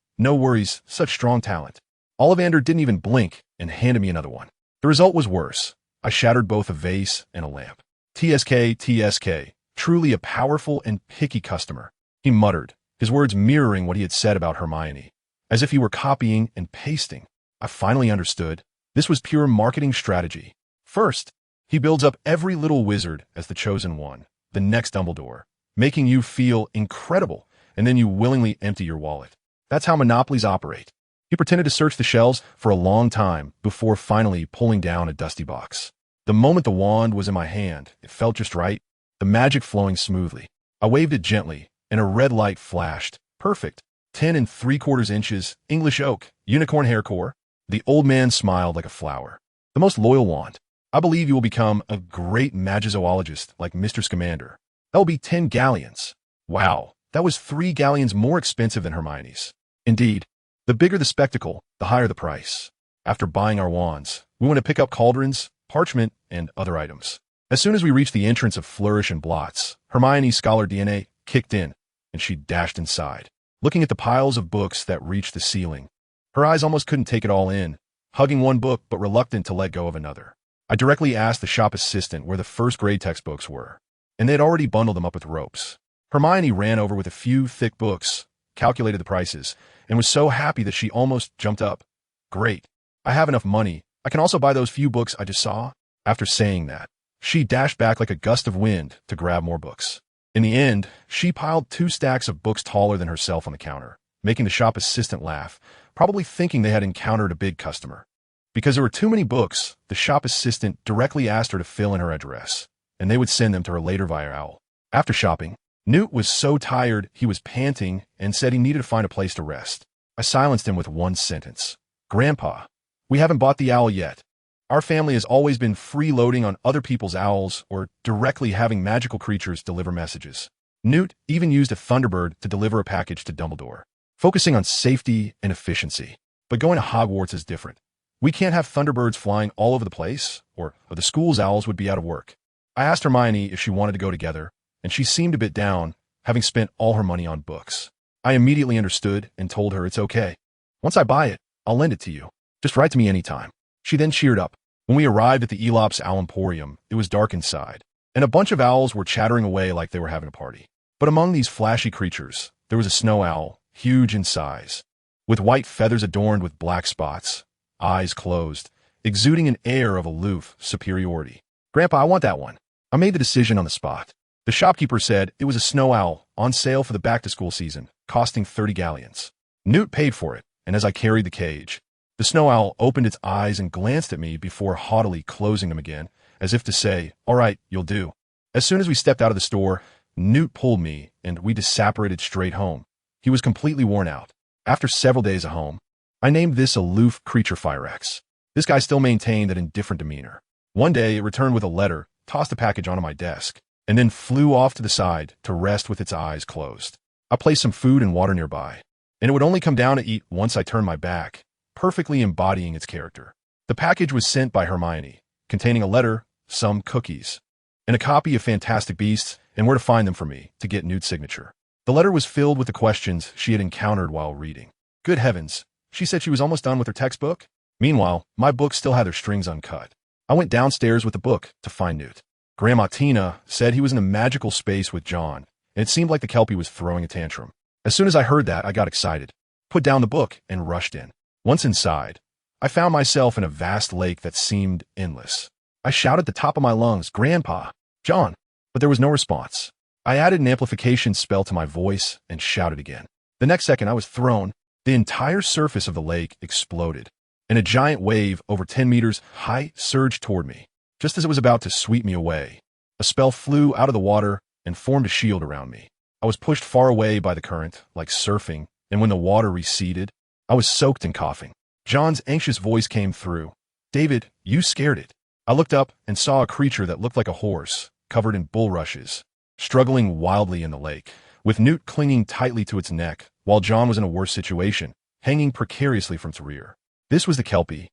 such strong talent. Ollivander didn't even blink and handed me another one. The result was worse. I shattered both a vase and a lamp. TSK, truly a powerful and picky customer," he muttered, his words mirroring what he had said about Hermione, as if he were copying and pasting. I finally understood. This was pure marketing strategy. First, he builds up every little wizard as the chosen one, the next Dumbledore, making you feel incredible, and then you willingly empty your wallet. That's how monopolies operate. He pretended to search the shelves for a long time before finally pulling down a dusty box. The moment the wand was in my hand, it felt just right, the magic flowing smoothly. I waved it gently, and a red light flashed. Perfect. 10 3/4 inches, English oak, unicorn hair core. The old man smiled like a flower. "The most loyal wand. I believe you will become a great magizoologist like Mr. Scamander. That will be 10 galleons. Wow, that was 3 galleons more expensive than Hermione's. Indeed, the bigger the spectacle, the higher the price. After buying our wands, we went to pick up cauldrons, parchment, and other items. As soon as we reached the entrance of Flourish and Blots, Hermione's scholar DNA kicked in, and she dashed inside, looking at the piles of books that reached the ceiling. Her eyes almost couldn't take it all in, hugging one book but reluctant to let go of another. I directly asked the shop assistant where the first grade textbooks were, and they had already bundled them up with ropes. Hermione ran over with a few thick books, calculated the prices, and was so happy that she almost jumped up. "Great. I have enough money. I can also buy those few books I just saw." After saying that, she dashed back like a gust of wind to grab more books. In the end, she piled 2 stacks of books taller than herself on the counter, making the shop assistant laugh, probably thinking they had encountered a big customer. Because there were too many books, the shop assistant directly asked her to fill in her address, and they would send them to her later via owl. After shopping, Newt was so tired he was panting and said he needed to find a place to rest. I silenced him with one sentence. "Grandpa, we haven't bought the owl yet. Our family has always been freeloading on other people's owls or directly having magical creatures deliver messages." Newt even used a thunderbird to deliver a package to Dumbledore, focusing on safety and efficiency. But going to Hogwarts is different. We can't have thunderbirds flying all over the place, or the school's owls would be out of work. I asked Hermione if she wanted to go together, and she seemed a bit down, having spent all her money on books. I immediately understood and told her it's okay. "Once I buy it, I'll lend it to you. Just write to me anytime." She then cheered up. When we arrived at the Elops Owl Emporium, it was dark inside, and a bunch of owls were chattering away like they were having a party. But among these flashy creatures, there was a snow owl, huge in size, with white feathers adorned with black spots, eyes closed, exuding an air of aloof superiority. "Grandpa, I want that one." I made the decision on the spot. The shopkeeper said it was a snow owl, on sale for the back-to-school season, costing 30 galleons. Newt paid for it, and as I carried the cage, the snow owl opened its eyes and glanced at me before haughtily closing them again, as if to say, "All right, you'll do." As soon as we stepped out of the store, Newt pulled me, and we disapparated straight home. He was completely worn out. After several days at home, I named this aloof creature Firex. This guy still maintained that indifferent demeanor. One day, it returned with a letter, tossed the package onto my desk, and then flew off to the side to rest with its eyes closed. I placed some food and water nearby, and it would only come down to eat once I turned my back, perfectly embodying its character. The package was sent by Hermione, containing a letter, some cookies, and a copy of Fantastic Beasts and where to find them for me to get Newt's signature. The letter was filled with the questions she had encountered while reading. Good heavens, she said she was almost done with her textbook? Meanwhile, my books still had their strings uncut. I went downstairs with the book to find Newt. Grandma Tina said he was in a magical space with John, and it seemed like the Kelpie was throwing a tantrum. As soon as I heard that, I got excited, put down the book, and rushed in. Once inside, I found myself in a vast lake that seemed endless. I shouted at the top of my lungs, "Grandpa! John!" But there was no response. I added an amplification spell to my voice and shouted again. The next second, I was thrown. The entire surface of the lake exploded, and a giant wave over 10 meters high surged toward me. Just as it was about to sweep me away, a spell flew out of the water and formed a shield around me. I was pushed far away by the current, like surfing, and when the water receded, I was soaked and coughing. John's anxious voice came through. "David, you scared it." I looked up and saw a creature that looked like a horse, covered in bulrushes, struggling wildly in the lake, with Newt clinging tightly to its neck, while John was in a worse situation, hanging precariously from its rear. This was the Kelpie,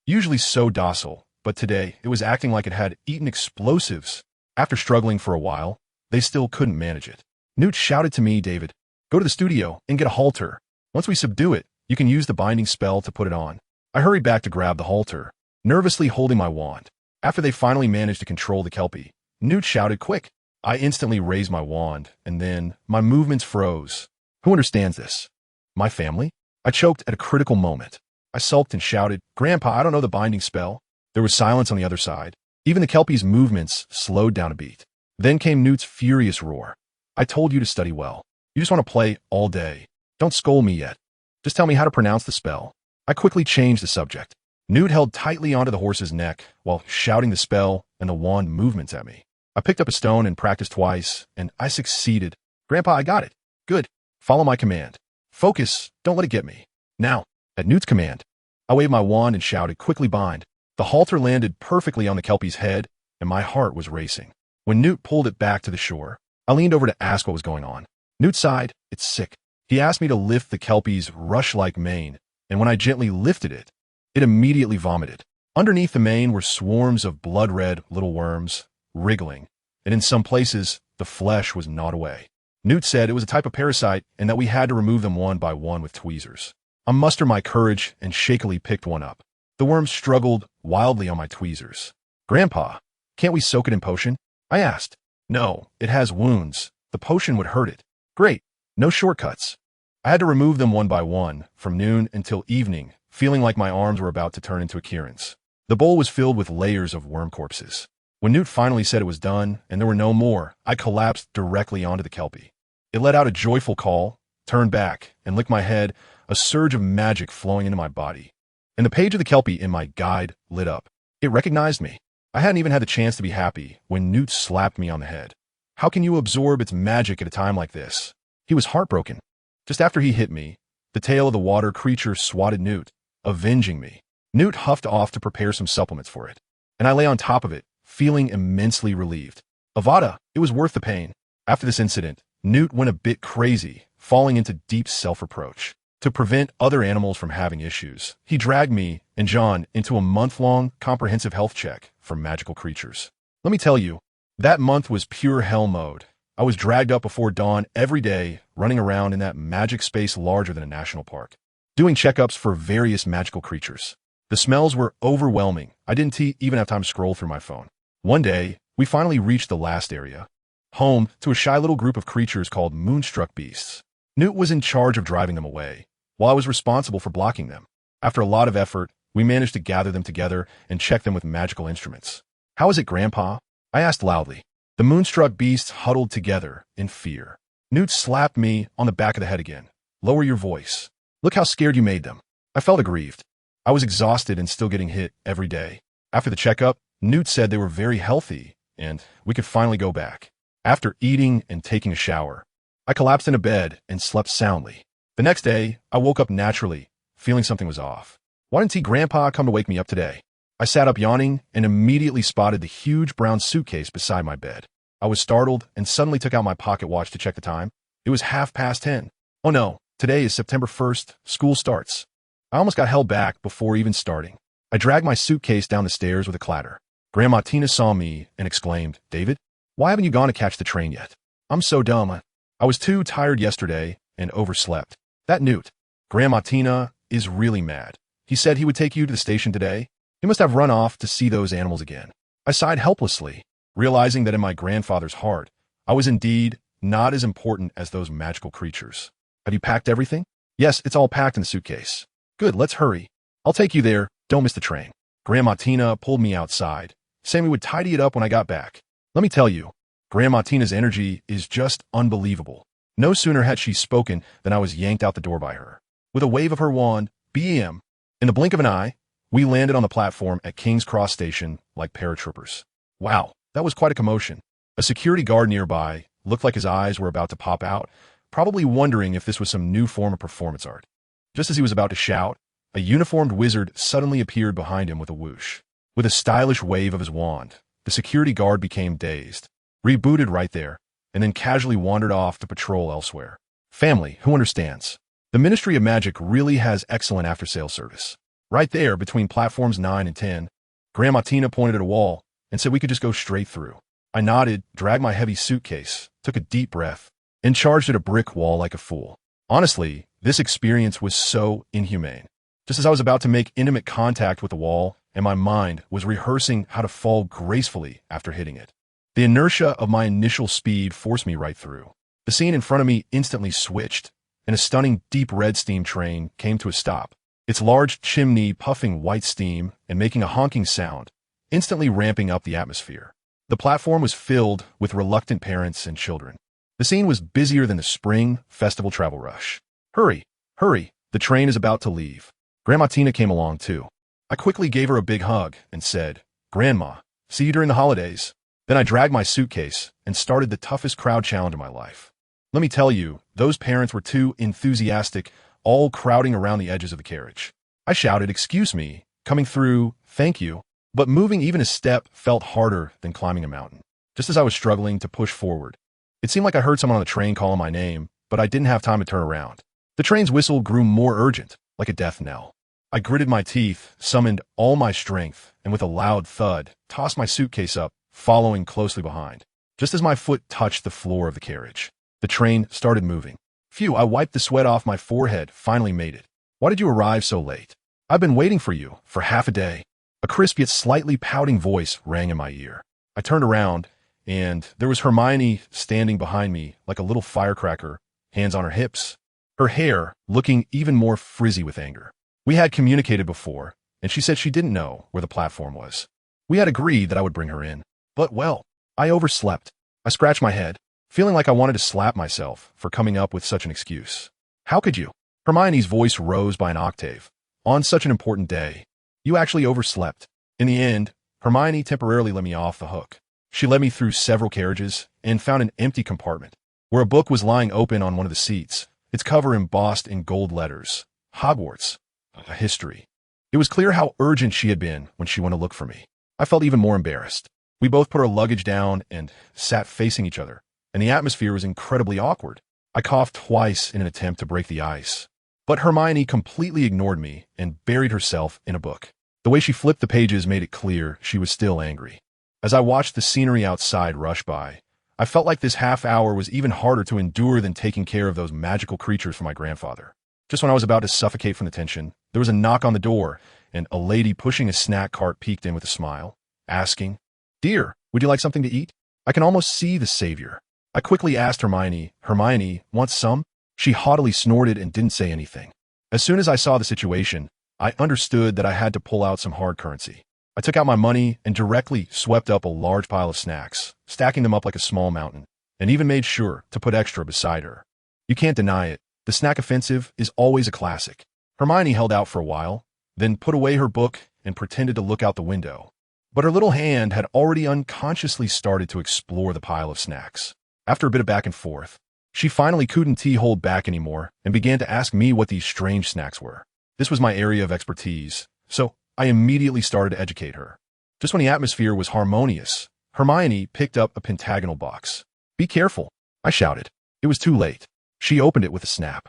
usually so docile, but today it was acting like it had eaten explosives. After struggling for a while, they still couldn't manage it. Newt shouted to me, "David, go to the studio and get a halter. Once we subdue it, you can use the binding spell to put it on." I hurried back to grab the halter, nervously holding my wand. After they finally managed to control the Kelpie, Newt shouted, "Quick!" I instantly raised my wand, and then my movements froze. Who understands this? My family? I choked at a critical moment. I sulked and shouted, "Grandpa, I don't know the binding spell." There was silence on the other side. Even the Kelpie's movements slowed down a beat. Then came Newt's furious roar. "I told you to study well. You just want to play all day. Don't scold me yet. Just tell me how to pronounce the spell." I quickly changed the subject. Newt held tightly onto the horse's neck while shouting the spell and the wand movements at me. I picked up a stone and practiced twice, and I succeeded. "Grandpa, I got it." "Good. Follow my command. Focus. Don't let it get me." Now, at Newt's command, I waved my wand and shouted, "Quickly bind." The halter landed perfectly on the Kelpie's head, and my heart was racing. When Newt pulled it back to the shore, I leaned over to ask what was going on. Newt sighed, "It's sick." He asked me to lift the Kelpie's rush-like mane, and when I gently lifted it, it immediately vomited. Underneath the mane were swarms of blood-red little worms, wriggling, and in some places, the flesh was gnawed away. Newt said it was a type of parasite and that we had to remove them one by one with tweezers. I mustered my courage and shakily picked one up. The worms struggled wildly on my tweezers. "Grandpa, can't we soak it in potion?" I asked. "No, it has wounds. The potion would hurt it." "Great. No shortcuts." I had to remove them one by one, from noon until evening, feeling like my arms were about to turn into a Kieran's. The bowl was filled with layers of worm corpses. When Newt finally said it was done and there were no more, I collapsed directly onto the Kelpie. It let out a joyful call, turned back, and licked my head, a surge of magic flowing into my body. And the page of the Kelpie in my guide lit up. It recognized me. I hadn't even had the chance to be happy when Newt slapped me on the head. "How can you absorb its magic at a time like this?" He was heartbroken. Just after he hit me, the tail of the water creature swatted Newt, avenging me. Newt huffed off to prepare some supplements for it, and I lay on top of it, feeling immensely relieved. Avada, it was worth the pain. After this incident, Newt went a bit crazy, falling into deep self-reproach. To prevent other animals from having issues, he dragged me and John into a month-long comprehensive health check for magical creatures. Let me tell you, that month was pure hell mode. I was dragged up before dawn every day, running around in that magic space larger than a national park, doing checkups for various magical creatures. The smells were overwhelming. I didn't even have time to scroll through my phone. One day, we finally reached the last area, home to a shy little group of creatures called moonstruck beasts. Newt was in charge of driving them away, while I was responsible for blocking them. After a lot of effort, we managed to gather them together and check them with magical instruments. "How is it, Grandpa?" I asked loudly. The moonstruck beasts huddled together in fear. Newt slapped me on the back of the head again. "Lower your voice. Look how scared you made them." I felt aggrieved. I was exhausted and still getting hit every day. After the checkup, Newt said they were very healthy, and we could finally go back. After eating and taking a shower, I collapsed into bed and slept soundly. The next day, I woke up naturally, feeling something was off. Why didn't Grandpa come to wake me up today? I sat up yawning and immediately spotted the huge brown suitcase beside my bed. I was startled and suddenly took out my pocket watch to check the time. It was 10:30. Oh no, today is September 1st, school starts. I almost got held back before even starting. I dragged my suitcase down the stairs with a clatter. Grandma Tina saw me and exclaimed, "David, why haven't you gone to catch the train yet?" "I'm so dumb. I was too tired yesterday and overslept." "That Newt, Grandma Tina, is really mad. He said he would take you to the station today. He must have run off to see those animals again." I sighed helplessly, realizing that in my grandfather's heart, I was indeed not as important as those magical creatures. "Have you packed everything?" "Yes, it's all packed in the suitcase." "Good, let's hurry. I'll take you there. Don't miss the train." Grandma Tina pulled me outside, saying we would tidy it up when I got back. Let me tell you, Grandma Tina's energy is just unbelievable. No sooner had she spoken than I was yanked out the door by her. With a wave of her wand, BM, in the blink of an eye, we landed on the platform at King's Cross Station like paratroopers. Wow, that was quite a commotion. A security guard nearby looked like his eyes were about to pop out, probably wondering if this was some new form of performance art. Just as he was about to shout, a uniformed wizard suddenly appeared behind him with a whoosh. With a stylish wave of his wand, the security guard became dazed, rebooted right there, and then casually wandered off to patrol elsewhere. Family, who understands? The Ministry of Magic really has excellent after-sales service. Right there, between platforms 9 and 10, Grandma Tina pointed at a wall and said we could just go straight through. I nodded, dragged my heavy suitcase, took a deep breath, and charged at a brick wall like a fool. Honestly, this experience was so inhumane. Just as I was about to make intimate contact with the wall, and my mind was rehearsing how to fall gracefully after hitting it, the inertia of my initial speed forced me right through. The scene in front of me instantly switched, and a stunning deep red steam train came to a stop, its large chimney puffing white steam and making a honking sound, instantly ramping up the atmosphere. The platform was filled with reluctant parents and children. The scene was busier than the spring festival travel rush. "Hurry, hurry, the train is about to leave." Grandma Tina came along too. I quickly gave her a big hug and said, "Grandma, see you during the holidays." Then I dragged my suitcase and started the toughest crowd challenge of my life. Let me tell you, those parents were too enthusiastic, all crowding around the edges of the carriage. I shouted, "Excuse me, coming through, thank you." But moving even a step felt harder than climbing a mountain. Just as I was struggling to push forward, it seemed like I heard someone on the train calling my name, but I didn't have time to turn around. The train's whistle grew more urgent, like a death knell. I gritted my teeth, summoned all my strength, and with a loud thud, tossed my suitcase up, following closely behind. Just as my foot touched the floor of the carriage, the train started moving. Phew, I wiped the sweat off my forehead, finally made it. "Why did you arrive so late?" "I've been waiting for you for half a day." A crisp yet slightly pouting voice rang in my ear. I turned around, and there was Hermione standing behind me like a little firecracker, hands on her hips, her hair looking even more frizzy with anger. We had communicated before, and she said she didn't know where the platform was. We had agreed that I would bring her in. But, well, I overslept. I scratched my head, feeling like I wanted to slap myself for coming up with such an excuse. "How could you?" Hermione's voice rose by an octave. "On such an important day. You actually overslept." In the end, Hermione temporarily let me off the hook. She led me through several carriages and found an empty compartment where a book was lying open on one of the seats, its cover embossed in gold letters. Hogwarts, a history. It was clear how urgent she had been when she went to look for me. I felt even more embarrassed. We both put our luggage down and sat facing each other, and the atmosphere was incredibly awkward. I coughed twice in an attempt to break the ice. But Hermione completely ignored me and buried herself in a book. The way she flipped the pages made it clear she was still angry. As I watched the scenery outside rush by, I felt like this half hour was even harder to endure than taking care of those magical creatures for my grandfather. Just when I was about to suffocate from the tension, there was a knock on the door, and a lady pushing a snack cart peeked in with a smile, asking, "Dear, would you like something to eat?" I can almost see the savior. I quickly asked Hermione, "Hermione, want some?" She haughtily snorted and didn't say anything. As soon as I saw the situation, I understood that I had to pull out some hard currency. I took out my money and directly swept up a large pile of snacks, stacking them up like a small mountain, and even made sure to put extra beside her. You can't deny it. The snack offensive is always a classic. Hermione held out for a while, then put away her book and pretended to look out the window. But her little hand had already unconsciously started to explore the pile of snacks. After a bit of back and forth, she finally couldn't hold back anymore and began to ask me what these strange snacks were. This was my area of expertise, so I immediately started to educate her. Just when the atmosphere was harmonious, Hermione picked up a pentagonal box. "Be careful," I shouted. It was too late. She opened it with a snap.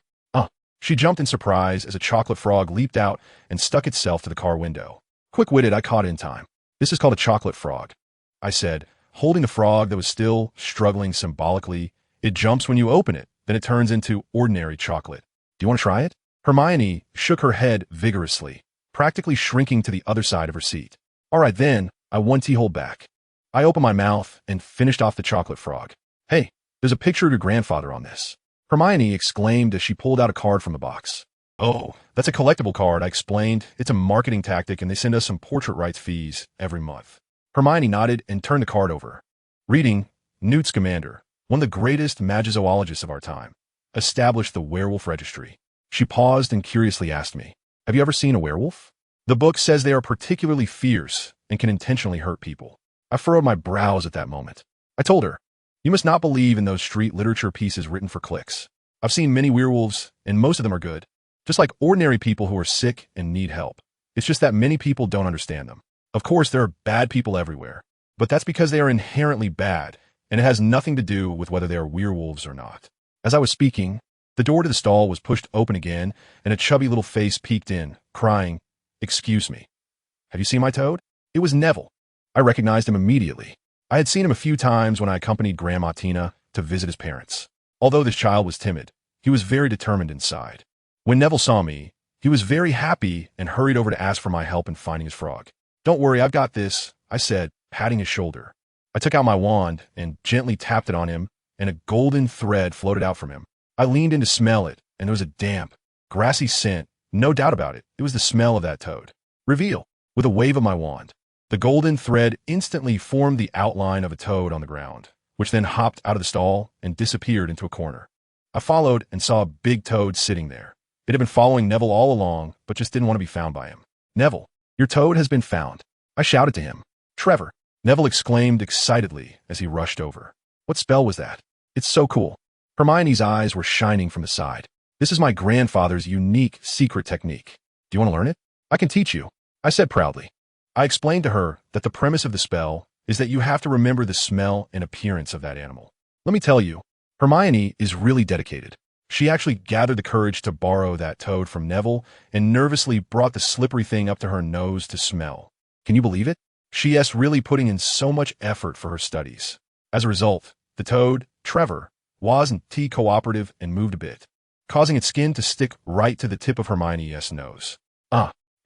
She jumped in surprise as a chocolate frog leaped out and stuck itself to the car window. Quick-witted, I caught in time. This is called a chocolate frog, I said, holding the frog that was still struggling symbolically. It jumps when you open it, then it turns into ordinary chocolate. Do you want to try it? Hermione shook her head vigorously, practically shrinking to the other side of her seat. All right then, I one T-hole back. I opened my mouth and finished off the chocolate frog. Hey, there's a picture of your grandfather on this. Hermione exclaimed as she pulled out a card from the box. Oh, that's a collectible card, I explained. It's a marketing tactic and they send us some portrait rights fees every month. Hermione nodded and turned the card over. Reading, Newt Scamander, one of the greatest magizoologists of our time, established the werewolf registry. She paused and curiously asked me, have you ever seen a werewolf? The book says they are particularly fierce and can intentionally hurt people. I furrowed my brows at that moment. I told her, you must not believe in those street literature pieces written for clicks. I've seen many werewolves, and most of them are good, just like ordinary people who are sick and need help. It's just that many people don't understand them. Of course, there are bad people everywhere, but that's because they are inherently bad, and it has nothing to do with whether they are werewolves or not. As I was speaking, the door to the stall was pushed open again, and a chubby little face peeked in, crying, "Excuse me. Have you seen my toad?" It was Neville. I recognized him immediately. I had seen him a few times when I accompanied Grandma Tina to visit his parents. Although this child was timid, he was very determined inside. When Neville saw me, he was very happy and hurried over to ask for my help in finding his frog. Don't worry, I've got this, I said, patting his shoulder. I took out my wand and gently tapped it on him, and a golden thread floated out from him. I leaned in to smell it, and there was a damp, grassy scent. No doubt about it, it was the smell of that toad. Reveal, with a wave of my wand. The golden thread instantly formed the outline of a toad on the ground, which then hopped out of the stall and disappeared into a corner. I followed and saw a big toad sitting there. It had been following Neville all along, but just didn't want to be found by him. Neville, your toad has been found. I shouted to him. Trevor, Neville exclaimed excitedly as he rushed over. What spell was that? It's so cool. Hermione's eyes were shining from the side. This is my grandfather's unique secret technique. Do you want to learn it? I can teach you, I said proudly. I explained to her that the premise of the spell is that you have to remember the smell and appearance of that animal. Let me tell you, Hermione is really dedicated. She actually gathered the courage to borrow that toad from Neville and nervously brought the slippery thing up to her nose to smell. Can you believe it? She is really putting in so much effort for her studies. As a result, the toad, Trevor, wasn't cooperative and moved a bit, causing its skin to stick right to the tip of Hermione's nose.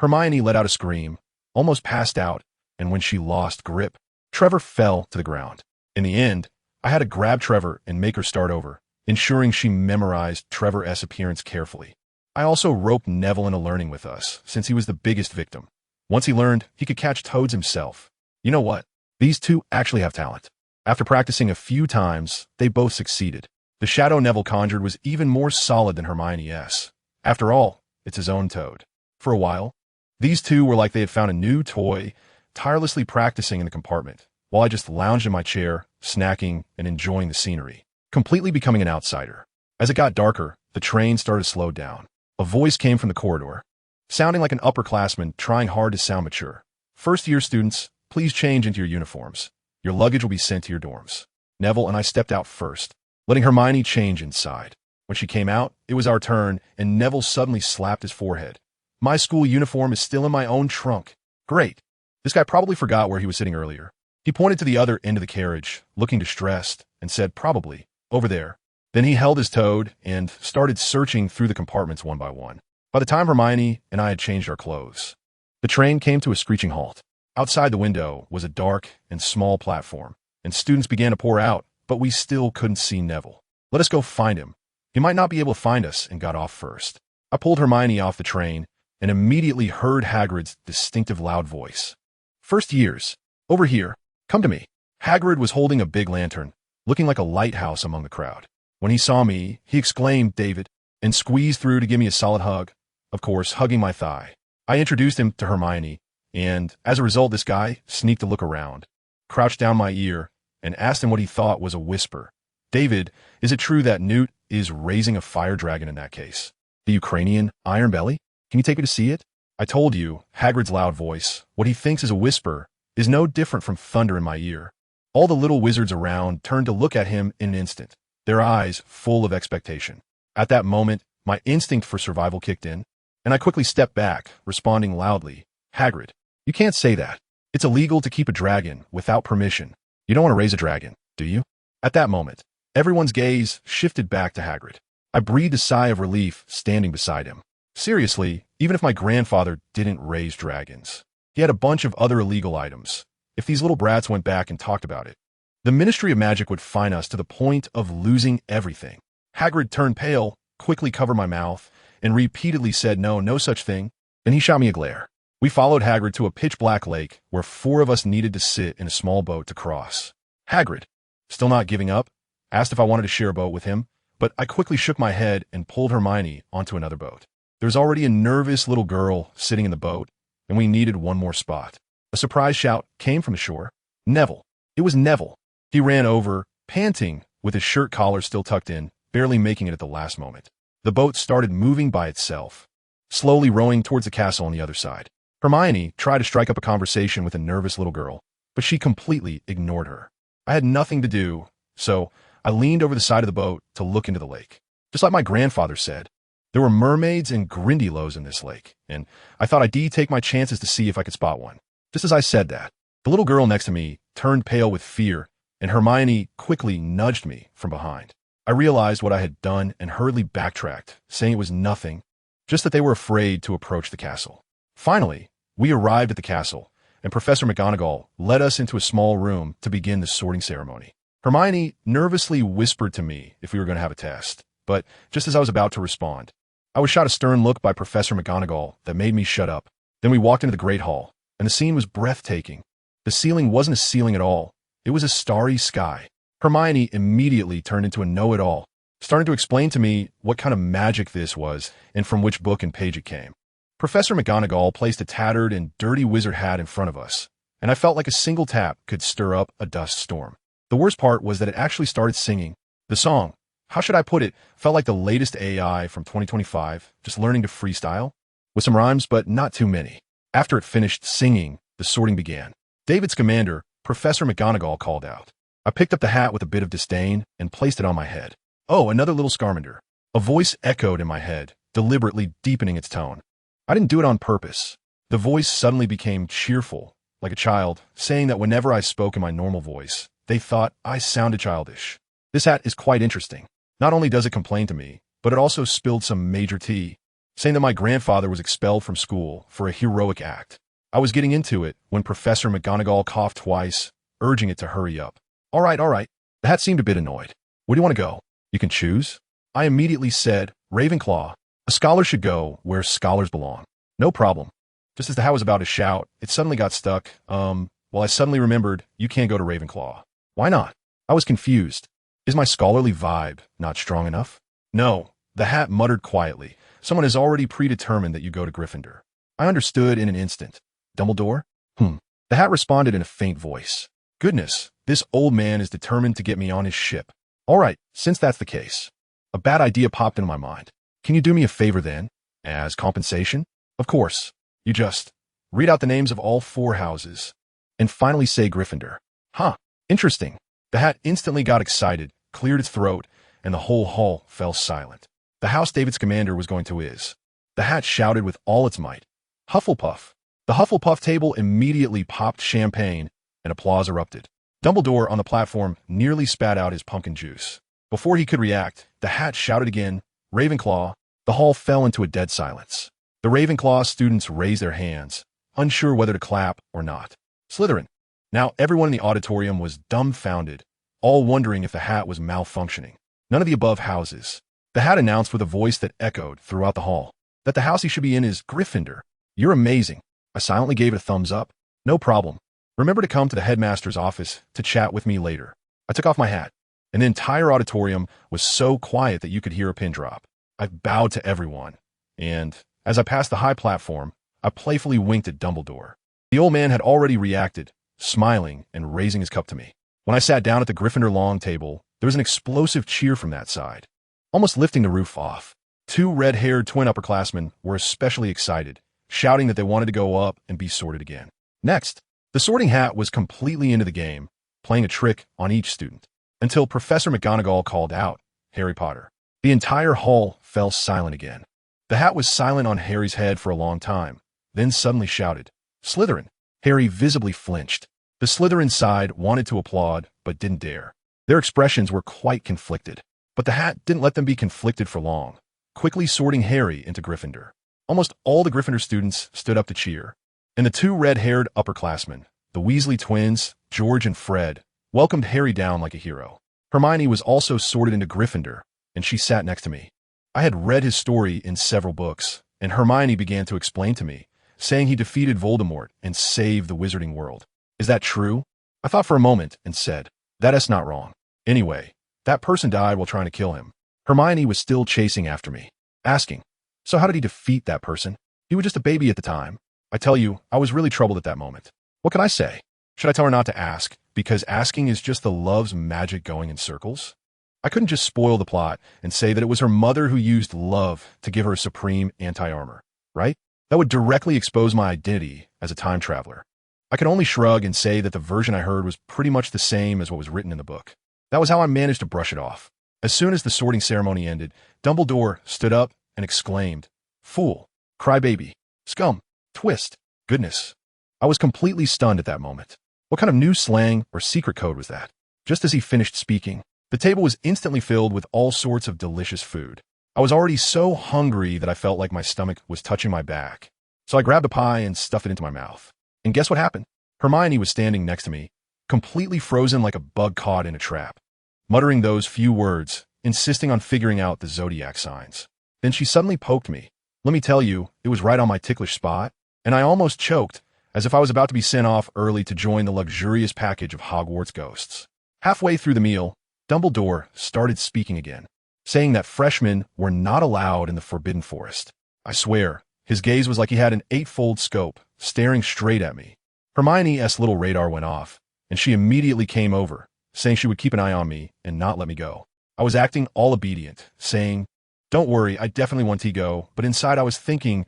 Hermione let out a scream, almost passed out, and when she lost grip, Trevor fell to the ground. In the end, I had to grab Trevor and make her start over, ensuring she memorized Trevor's appearance carefully. I also roped Neville into learning with us, since he was the biggest victim. Once he learned, he could catch toads himself. You know what? These two actually have talent. After practicing a few times, they both succeeded. The shadow Neville conjured was even more solid than Hermione's. After all, it's his own toad. For a while, these two were like they had found a new toy, tirelessly practicing in the compartment, while I just lounged in my chair, snacking and enjoying the scenery, completely becoming an outsider. As it got darker, the train started to slow down. A voice came from the corridor, sounding like an upperclassman trying hard to sound mature. First-year students, please change into your uniforms. Your luggage will be sent to your dorms. Neville and I stepped out first, letting Hermione change inside. When she came out, it was our turn, and Neville suddenly slapped his forehead. My school uniform is still in my own trunk. Great. This guy probably forgot where he was sitting earlier. He pointed to the other end of the carriage, looking distressed, and said, probably, over there. Then he held his toad and started searching through the compartments one by one. By the time Hermione and I had changed our clothes, the train came to a screeching halt. Outside the window was a dark and small platform, and students began to pour out, but we still couldn't see Neville. Let us go find him. He might not be able to find us, and got off first. I pulled Hermione off the train and immediately heard Hagrid's distinctive loud voice. First years, over here, come to me. Hagrid was holding a big lantern, looking like a lighthouse among the crowd. When he saw me, he exclaimed, David, and squeezed through to give me a solid hug, of course, hugging my thigh. I introduced him to Hermione, and as a result, this guy sneaked a look around, crouched down my ear, and asked him what he thought was a whisper. David, is it true that Newt is raising a fire dragon in that case? The Ukrainian Iron Belly? Can you take me to see it? I told you, Hagrid's loud voice, what he thinks is a whisper, is no different from thunder in my ear. All the little wizards around turned to look at him in an instant, their eyes full of expectation. At that moment, my instinct for survival kicked in, and I quickly stepped back, responding loudly, Hagrid, you can't say that. It's illegal to keep a dragon without permission. You don't want to raise a dragon, do you? At that moment, everyone's gaze shifted back to Hagrid. I breathed a sigh of relief standing beside him. Seriously, even if my grandfather didn't raise dragons, he had a bunch of other illegal items. If these little brats went back and talked about it, the Ministry of Magic would fine us to the point of losing everything. Hagrid turned pale, quickly covered my mouth, and repeatedly said no such thing. Then he shot me a glare. We followed Hagrid to a pitch-black lake where 4 of us needed to sit in a small boat to cross. Hagrid, still not giving up, asked if I wanted to share a boat with him, but I quickly shook my head and pulled Hermione onto another boat. There was already a nervous little girl sitting in the boat, and we needed one more spot. A surprise shout came from the shore. Neville. It was Neville. He ran over, panting, with his shirt collar still tucked in, barely making it at the last moment. The boat started moving by itself, slowly rowing towards the castle on the other side. Hermione tried to strike up a conversation with a nervous little girl, but she completely ignored her. I had nothing to do, so I leaned over the side of the boat to look into the lake. Just like my grandfather said, there were mermaids and grindylows in this lake, and I thought I'd take my chances to see if I could spot one. Just as I said that, the little girl next to me turned pale with fear, and Hermione quickly nudged me from behind. I realized what I had done and hurriedly backtracked, saying it was nothing, just that they were afraid to approach the castle. Finally, we arrived at the castle, and Professor McGonagall led us into a small room to begin the sorting ceremony. Hermione nervously whispered to me if we were going to have a test, but just as I was about to respond, I was shot a stern look by Professor McGonagall that made me shut up. Then we walked into the Great Hall, and the scene was breathtaking. The ceiling wasn't a ceiling at all. It was a starry sky. Hermione immediately turned into a know-it-all, starting to explain to me what kind of magic this was and from which book and page it came. Professor McGonagall placed a tattered and dirty wizard hat in front of us, and I felt like a single tap could stir up a dust storm. The worst part was that it actually started singing. The song, how should I put it, felt like the latest AI from 2025, just learning to freestyle, with some rhymes but not too many. After it finished singing, the sorting began. David Scamander, Professor McGonagall called out. I picked up the hat with a bit of disdain and placed it on my head. Oh, another little Scamander. A voice echoed in my head, deliberately deepening its tone. I didn't do it on purpose. The voice suddenly became cheerful, like a child, saying that whenever I spoke in my normal voice, they thought I sounded childish. This hat is quite interesting. Not only does it complain to me, but it also spilled some major tea, saying that my grandfather was expelled from school for a heroic act. I was getting into it when Professor McGonagall coughed twice, urging it to hurry up. All right. The hat seemed a bit annoyed. Where do you want to go? You can choose. I immediately said, Ravenclaw. A scholar should go where scholars belong. No problem. Just as the hat was about to shout, it suddenly got stuck. Well, I suddenly remembered you can't go to Ravenclaw. Why not? I was confused. Is my scholarly vibe not strong enough? No, the hat muttered quietly. Someone has already predetermined that you go to Gryffindor. I understood in an instant. Dumbledore? The hat responded in a faint voice. Goodness, this old man is determined to get me on his ship. All right, since that's the case. A bad idea popped into my mind. Can you do me a favor then? As compensation? Of course. You just read out the names of all 4 houses and finally say Gryffindor. Huh, interesting. The hat instantly got excited, cleared its throat, and the whole hall fell silent. The house David Scamander was going to is. The hat shouted with all its might. Hufflepuff. The Hufflepuff table immediately popped champagne and applause erupted. Dumbledore on the platform nearly spat out his pumpkin juice. Before he could react, the hat shouted again, Ravenclaw. The hall fell into a dead silence. The Ravenclaw students raised their hands, unsure whether to clap or not. Slytherin. Now everyone in the auditorium was dumbfounded, all wondering if the hat was malfunctioning. None of the above houses. The hat announced with a voice that echoed throughout the hall that the house he should be in is Gryffindor. You're amazing. I silently gave it a thumbs up. No problem. Remember to come to the headmaster's office to chat with me later. I took off my hat, and the entire auditorium was so quiet that you could hear a pin drop. I bowed to everyone, and as I passed the high platform, I playfully winked at Dumbledore. The old man had already reacted, smiling and raising his cup to me. When I sat down at the Gryffindor long table, there was an explosive cheer from that side, almost lifting the roof off. 2 red-haired twin upperclassmen were especially excited, shouting that they wanted to go up and be sorted again. Next, the sorting hat was completely into the game, playing a trick on each student, until Professor McGonagall called out, Harry Potter. The entire hall fell silent again. The hat was silent on Harry's head for a long time, then suddenly shouted, Slytherin. Harry visibly flinched. The Slytherin side wanted to applaud, but didn't dare. Their expressions were quite conflicted. But the hat didn't let them be conflicted for long, quickly sorting Harry into Gryffindor. Almost all the Gryffindor students stood up to cheer, and the two red-haired upperclassmen, the Weasley twins, George and Fred, welcomed Harry down like a hero. Hermione was also sorted into Gryffindor, and she sat next to me. I had read his story in several books, and Hermione began to explain to me, saying he defeated Voldemort and saved the wizarding world. Is that true? I thought for a moment and said, that is not wrong. Anyway, that person died while trying to kill him. Hermione was still chasing after me, asking, so how did he defeat that person? He was just a baby at the time. I tell you, I was really troubled at that moment. What can I say? Should I tell her not to ask, because asking is just the love's magic going in circles? I couldn't just spoil the plot and say that it was her mother who used love to give her a supreme anti-armor, right? That would directly expose my identity as a time traveler. I could only shrug and say that the version I heard was pretty much the same as what was written in the book. That was how I managed to brush it off. As soon as the sorting ceremony ended, Dumbledore stood up and exclaimed, "Fool, crybaby, scum, twist, goodness." I was completely stunned at that moment. What kind of new slang or secret code was that? Just as he finished speaking, the table was instantly filled with all sorts of delicious food. I was already so hungry that I felt like my stomach was touching my back. So I grabbed a pie and stuffed it into my mouth. And guess what happened? Hermione was standing next to me, completely frozen like a bug caught in a trap, muttering those few words, insisting on figuring out the zodiac signs. Then she suddenly poked me. Let me tell you, it was right on my ticklish spot, and I almost choked, as if I was about to be sent off early to join the luxurious package of Hogwarts ghosts. Halfway through the meal, Dumbledore started speaking again, saying that freshmen were not allowed in the Forbidden Forest. I swear, his gaze was like he had an 8-fold scope, staring straight at me. Hermione's little radar went off, and she immediately came over, saying she would keep an eye on me and not let me go. I was acting all obedient, saying, "Don't worry, I definitely want to go," but inside I was thinking,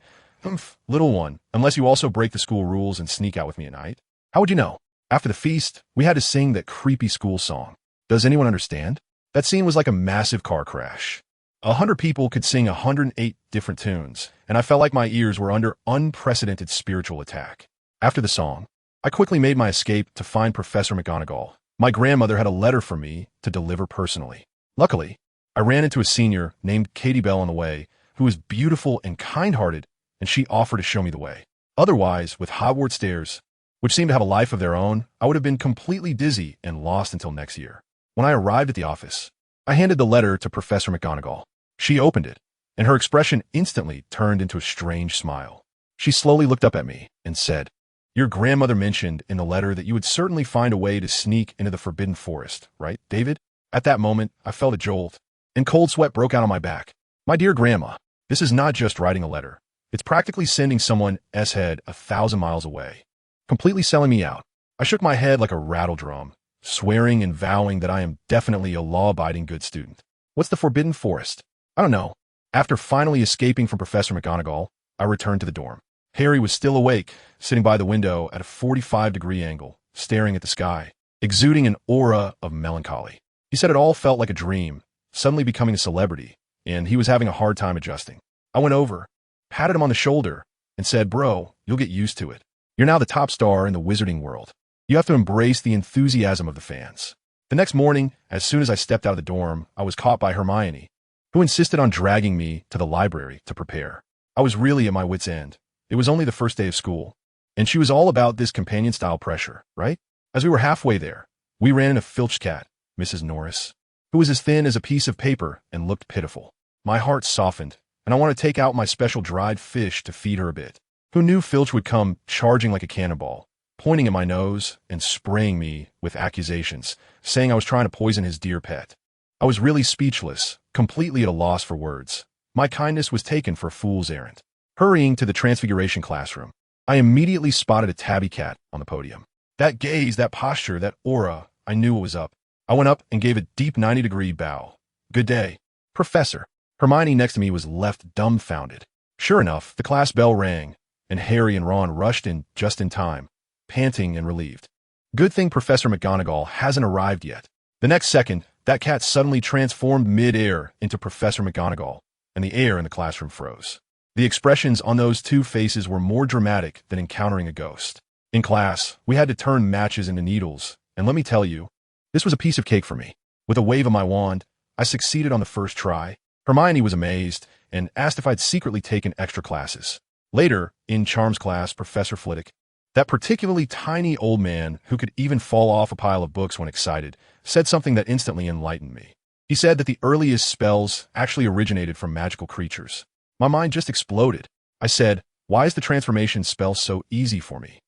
little one, unless you also break the school rules and sneak out with me at night. How would you know? After the feast, we had to sing that creepy school song. Does anyone understand? That scene was like a massive car crash. 100 people could sing 108 different tunes, and I felt like my ears were under unprecedented spiritual attack. After the song, I quickly made my escape to find Professor McGonagall. My grandmother had a letter for me to deliver personally. Luckily, I ran into a senior named Katie Bell on the way, who was beautiful and kind-hearted, and she offered to show me the way. Otherwise, with Hogwarts stairs, which seemed to have a life of their own, I would have been completely dizzy and lost until next year. When I arrived at the office, I handed the letter to Professor McGonagall. She opened it, and her expression instantly turned into a strange smile. She slowly looked up at me and said, "Your grandmother mentioned in the letter that you would certainly find a way to sneak into the Forbidden Forest, right, David?" At that moment, I felt a jolt, and cold sweat broke out on my back. My dear Grandma, this is not just writing a letter. It's practically sending someone's head 1,000 miles away, completely selling me out. I shook my head like a rattle drum, swearing and vowing that I am definitely a law-abiding good student. What's the Forbidden Forest? I don't know. After finally escaping from Professor McGonagall, I returned to the dorm. Harry was still awake, sitting by the window at a 45-degree angle, staring at the sky, exuding an aura of melancholy. He said it all felt like a dream, suddenly becoming a celebrity, and he was having a hard time adjusting. I went over, patted him on the shoulder, and said, "Bro, you'll get used to it. You're now the top star in the wizarding world. You have to embrace the enthusiasm of the fans." The next morning, as soon as I stepped out of the dorm, I was caught by Hermione, who insisted on dragging me to the library to prepare. I was really at my wit's end. It was only the first day of school, and she was all about this companion-style pressure, right? As we were halfway there, we ran into Filch's cat, Mrs. Norris, who was as thin as a piece of paper and looked pitiful. My heart softened, and I wanted to take out my special dried fish to feed her a bit. Who knew Filch would come charging like a cannonball, pointing at my nose and spraying me with accusations, saying I was trying to poison his dear pet. I was really speechless, completely at a loss for words. My kindness was taken for a fool's errand. Hurrying to the Transfiguration classroom, I immediately spotted a tabby cat on the podium. That gaze, that posture, that aura, I knew what was up. I went up and gave a deep 90-degree bow. "Good day, Professor." Hermione next to me was left dumbfounded. Sure enough, the class bell rang, and Harry and Ron rushed in just in time, panting and relieved. Good thing Professor McGonagall hasn't arrived yet. The next second, that cat suddenly transformed mid-air into Professor McGonagall, and the air in the classroom froze. The expressions on those two faces were more dramatic than encountering a ghost. In class, we had to turn matches into needles, and let me tell you, this was a piece of cake for me. With a wave of my wand, I succeeded on the first try. Hermione was amazed and asked if I'd secretly taken extra classes. Later, in Charms class, Professor Flitwick, that particularly tiny old man who could even fall off a pile of books when excited, said something that instantly enlightened me. He said that the earliest spells actually originated from magical creatures. My mind just exploded. I said, why is the transformation spell so easy for me?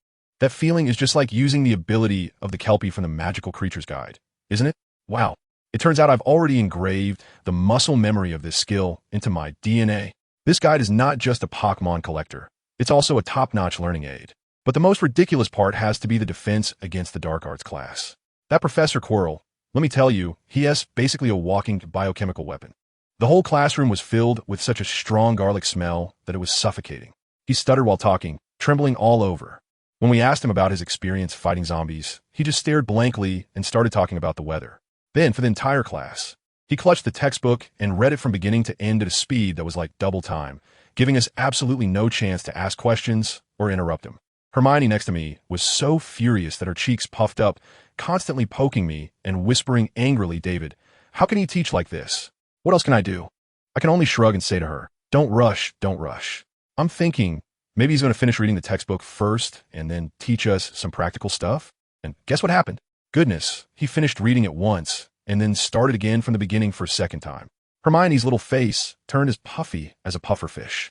That feeling is just like using the ability of the Kelpie from the Magical Creatures Guide, isn't it? Wow. It turns out I've already engraved the muscle memory of this skill into my DNA. This guide is not just a Pokémon collector. It's also a top-notch learning aid. But the most ridiculous part has to be the defense against the Dark Arts class. That Professor Quirrell, let me tell you, he is basically a walking biochemical weapon. The whole classroom was filled with such a strong garlic smell that it was suffocating. He stuttered while talking, trembling all over. When we asked him about his experience fighting zombies, he just stared blankly and started talking about the weather. Then, for the entire class, he clutched the textbook and read it from beginning to end at a speed that was like double time, giving us absolutely no chance to ask questions or interrupt him. Hermione next to me was so furious that her cheeks puffed up, constantly poking me and whispering angrily, "David, how can he teach like this? What else can I do?" I can only shrug and say to her, "Don't rush, don't rush." I'm thinking, maybe he's going to finish reading the textbook first and then teach us some practical stuff. And guess what happened? Goodness, he finished reading it once and then started again from the beginning for a second time. Hermione's little face turned as puffy as a pufferfish.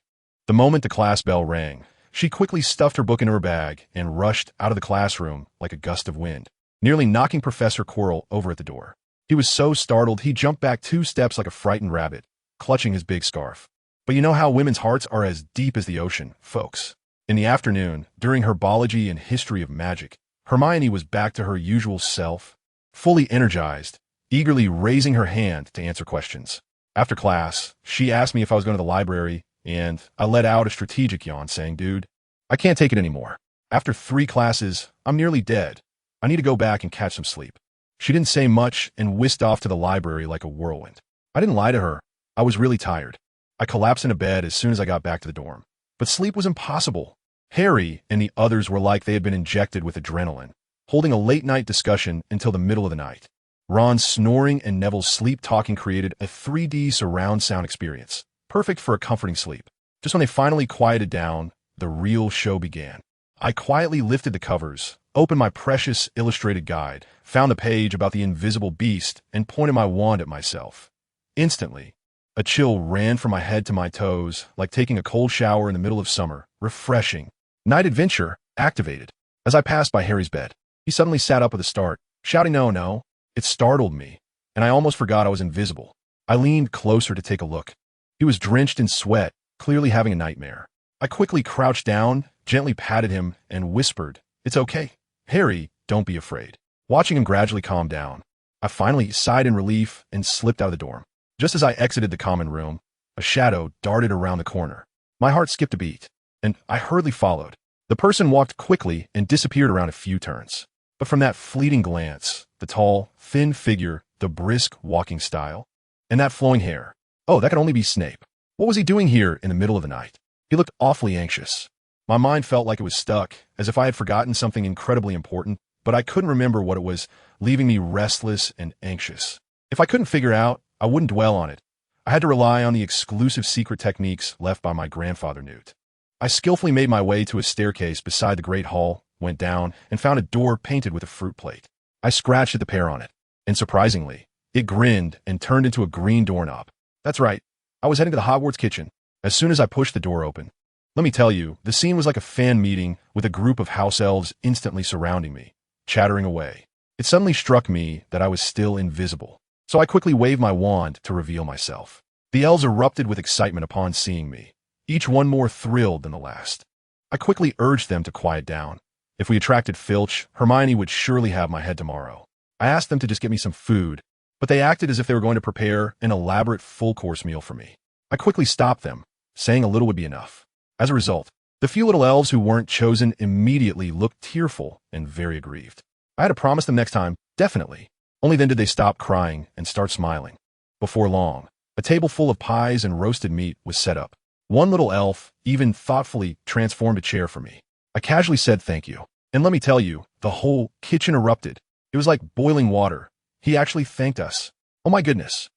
The moment the class bell rang, she quickly stuffed her book into her bag and rushed out of the classroom like a gust of wind, nearly knocking Professor Quirrell over at the door. He was so startled he jumped back 2 steps like a frightened rabbit, clutching his big scarf. But you know how women's hearts are as deep as the ocean, folks. In the afternoon, during herbology and history of magic, Hermione was back to her usual self, fully energized, eagerly raising her hand to answer questions. After class, she asked me if I was going to the library, and I let out a strategic yawn saying, "Dude, I can't take it anymore. After 3 classes, I'm nearly dead. I need to go back and catch some sleep." She didn't say much and whisked off to the library like a whirlwind. I didn't lie to her. I was really tired. I collapsed into bed as soon as I got back to the dorm. But sleep was impossible. Harry and the others were like they had been injected with adrenaline, holding a late-night discussion until the middle of the night. Ron's snoring and Neville's sleep-talking created a 3D surround sound experience, perfect for a comforting sleep. Just when they finally quieted down, the real show began. I quietly lifted the covers, opened my precious illustrated guide, found the page about the invisible beast, and pointed my wand at myself. Instantly, a chill ran from my head to my toes, like taking a cold shower in the middle of summer. Refreshing. Night adventure activated. As I passed by Harry's bed, he suddenly sat up with a start, shouting, "No, no." It startled me, and I almost forgot I was invisible. I leaned closer to take a look. He was drenched in sweat, clearly having a nightmare. I quickly crouched down, gently patted him, and whispered, "It's okay. Harry, don't be afraid." Watching him gradually calm down, I finally sighed in relief and slipped out of the dorm. Just as I exited the common room, a shadow darted around the corner. My heart skipped a beat, and I hurriedly followed. The person walked quickly and disappeared around a few turns. But from that fleeting glance, the tall, thin figure, the brisk walking style, and that flowing hair, oh, that could only be Snape. What was he doing here in the middle of the night? He looked awfully anxious. My mind felt like it was stuck, as if I had forgotten something incredibly important, but I couldn't remember what it was, leaving me restless and anxious. If I couldn't figure out, I wouldn't dwell on it. I had to rely on the exclusive secret techniques left by my grandfather Newt. I skillfully made my way to a staircase beside the great hall, went down, and found a door painted with a fruit plate. I scratched at the pear on it, and surprisingly, it grinned and turned into a green doorknob. That's right, I was heading to the Hogwarts kitchen. As soon as I pushed the door open, let me tell you, the scene was like a fan meeting with a group of house elves instantly surrounding me, chattering away. It suddenly struck me that I was still invisible, so I quickly waved my wand to reveal myself. The elves erupted with excitement upon seeing me, each one more thrilled than the last. I quickly urged them to quiet down. If we attracted Filch, Hermione would surely have my head tomorrow. I asked them to just get me some food, but they acted as if they were going to prepare an elaborate full-course meal for me. I quickly stopped them, saying a little would be enough. As a result, the few little elves who weren't chosen immediately looked tearful and very aggrieved. I had to promise them next time, definitely. Only then did they stop crying and start smiling. Before long, a table full of pies and roasted meat was set up. One little elf even thoughtfully transformed a chair for me. I casually said thank you. And let me tell you, the whole kitchen erupted. It was like boiling water. He actually thanked us. Oh my goodness.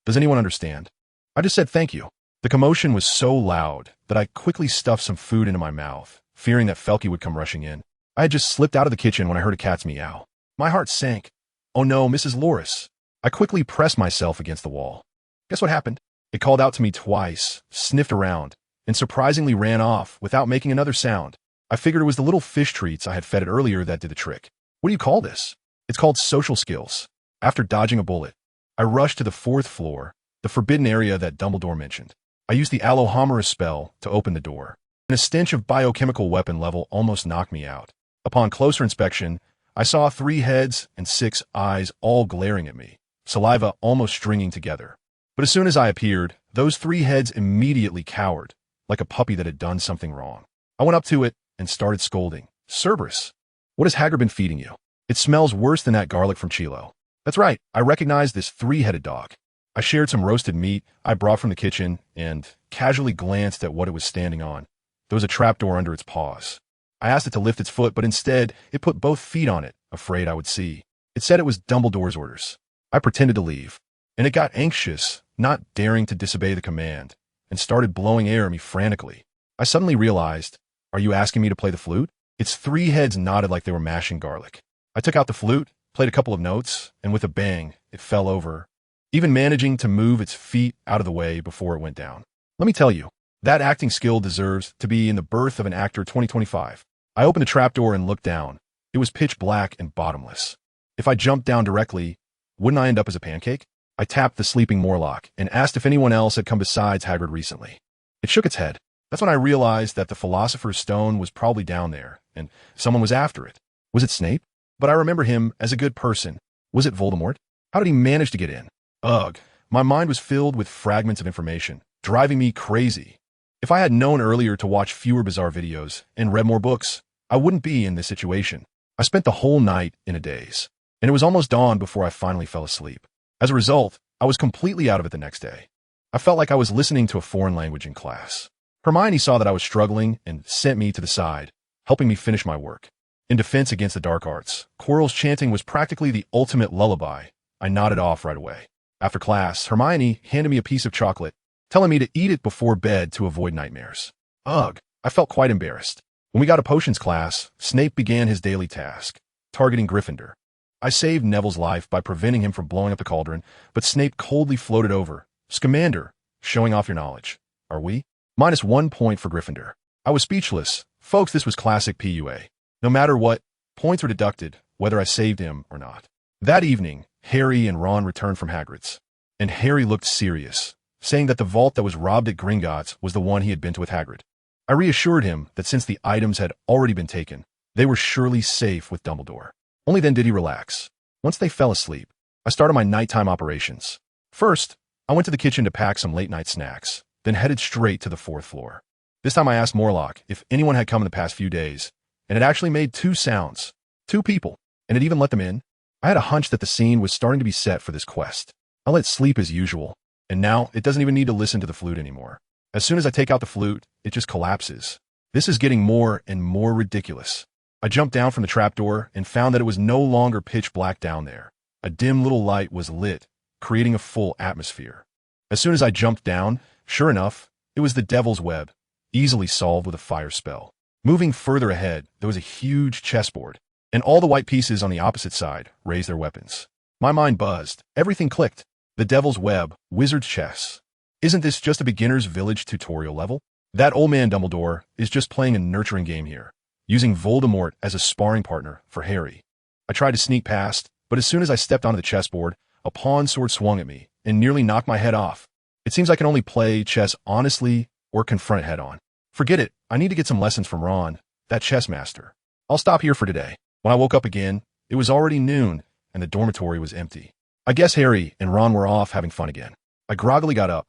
Does anyone understand? I just said thank you. The commotion was so loud that I quickly stuffed some food into my mouth, fearing that Felky would come rushing in. I had just slipped out of the kitchen when I heard a cat's meow. My heart sank. Oh no, Mrs. Loris. I quickly pressed myself against the wall. Guess what happened? It called out to me twice, sniffed around, and surprisingly ran off without making another sound. I figured it was the little fish treats I had fed it earlier that did the trick. What do you call this? It's called social skills. After dodging a bullet, I rushed to the 4th floor, the forbidden area that Dumbledore mentioned. I used the Alohomora spell to open the door, and a stench of biochemical weapon level almost knocked me out. Upon closer inspection, I saw 3 heads and 6 eyes all glaring at me, saliva almost stringing together. But as soon as I appeared, those 3 heads immediately cowered, like a puppy that had done something wrong. I went up to it and started scolding. Cerberus, what has Hagrid been feeding you? It smells worse than that garlic from Chilo. That's right, I recognized this 3-headed dog. I shared some roasted meat I brought from the kitchen and casually glanced at what it was standing on. There was a trapdoor under its paws. I asked it to lift its foot, but instead, it put both feet on it, afraid I would see. It said it was Dumbledore's orders. I pretended to leave, and it got anxious, not daring to disobey the command, and started blowing air at me frantically. I suddenly realized, are you asking me to play the flute? Its 3 heads nodded like they were mashing garlic. I took out the flute, played a couple of notes, and with a bang, it fell over, even managing to move its feet out of the way before it went down. Let me tell you, that acting skill deserves to be in the Birth of an Actor 2025. I opened the trapdoor and looked down. It was pitch black and bottomless. If I jumped down directly, wouldn't I end up as a pancake? I tapped the sleeping Morlock and asked if anyone else had come besides Hagrid recently. It shook its head. That's when I realized that the Philosopher's Stone was probably down there, and someone was after it. Was it Snape? But I remember him as a good person. Was it Voldemort? How did he manage to get in? Ugh, my mind was filled with fragments of information, driving me crazy. If I had known earlier to watch fewer bizarre videos and read more books, I wouldn't be in this situation. I spent the whole night in a daze, and it was almost dawn before I finally fell asleep. As a result, I was completely out of it the next day. I felt like I was listening to a foreign language in class. Hermione saw that I was struggling and sent me to the side, helping me finish my work. In defense against the dark arts, Quirrell's chanting was practically the ultimate lullaby. I nodded off right away. After class, Hermione handed me a piece of chocolate, telling me to eat it before bed to avoid nightmares. Ugh, I felt quite embarrassed. When we got to potions class, Snape began his daily task, targeting Gryffindor. I saved Neville's life by preventing him from blowing up the cauldron, but Snape coldly floated over. Scamander, showing off your knowledge. Are we? -1 point for Gryffindor. I was speechless. Folks, this was classic PUA. No matter what, points were deducted, whether I saved him or not. That evening, Harry and Ron returned from Hagrid's, and Harry looked serious, saying that the vault that was robbed at Gringotts was the one he had been to with Hagrid. I reassured him that since the items had already been taken, they were surely safe with Dumbledore. Only then did he relax. Once they fell asleep, I started my nighttime operations. First, I went to the kitchen to pack some late-night snacks, then headed straight to the 4th floor. This time I asked Morlock if anyone had come in the past few days, and it actually made 2 sounds. 2 people, and it even let them in. I had a hunch that the scene was starting to be set for this quest. I let sleep as usual, and now it doesn't even need to listen to the flute anymore. As soon as I take out the flute, it just collapses. This is getting more and more ridiculous. I jumped down from the trapdoor and found that it was no longer pitch black down there. A dim little light was lit, creating a full atmosphere. As soon as I jumped down, sure enough, it was the Devil's Web, easily solved with a fire spell. Moving further ahead, there was a huge chessboard, and all the white pieces on the opposite side raised their weapons. My mind buzzed. Everything clicked. The Devil's Web, Wizard's Chess. Isn't this just a beginner's village tutorial level? That old man Dumbledore is just playing a nurturing game here, using Voldemort as a sparring partner for Harry. I tried to sneak past, but as soon as I stepped onto the chessboard, a pawn sword swung at me and nearly knocked my head off. It seems I can only play chess honestly or confront it head-on. Forget it. I need to get some lessons from Ron, that chess master. I'll stop here for today. When I woke up again, it was already noon, and the dormitory was empty. I guess Harry and Ron were off having fun again. I groggily got up,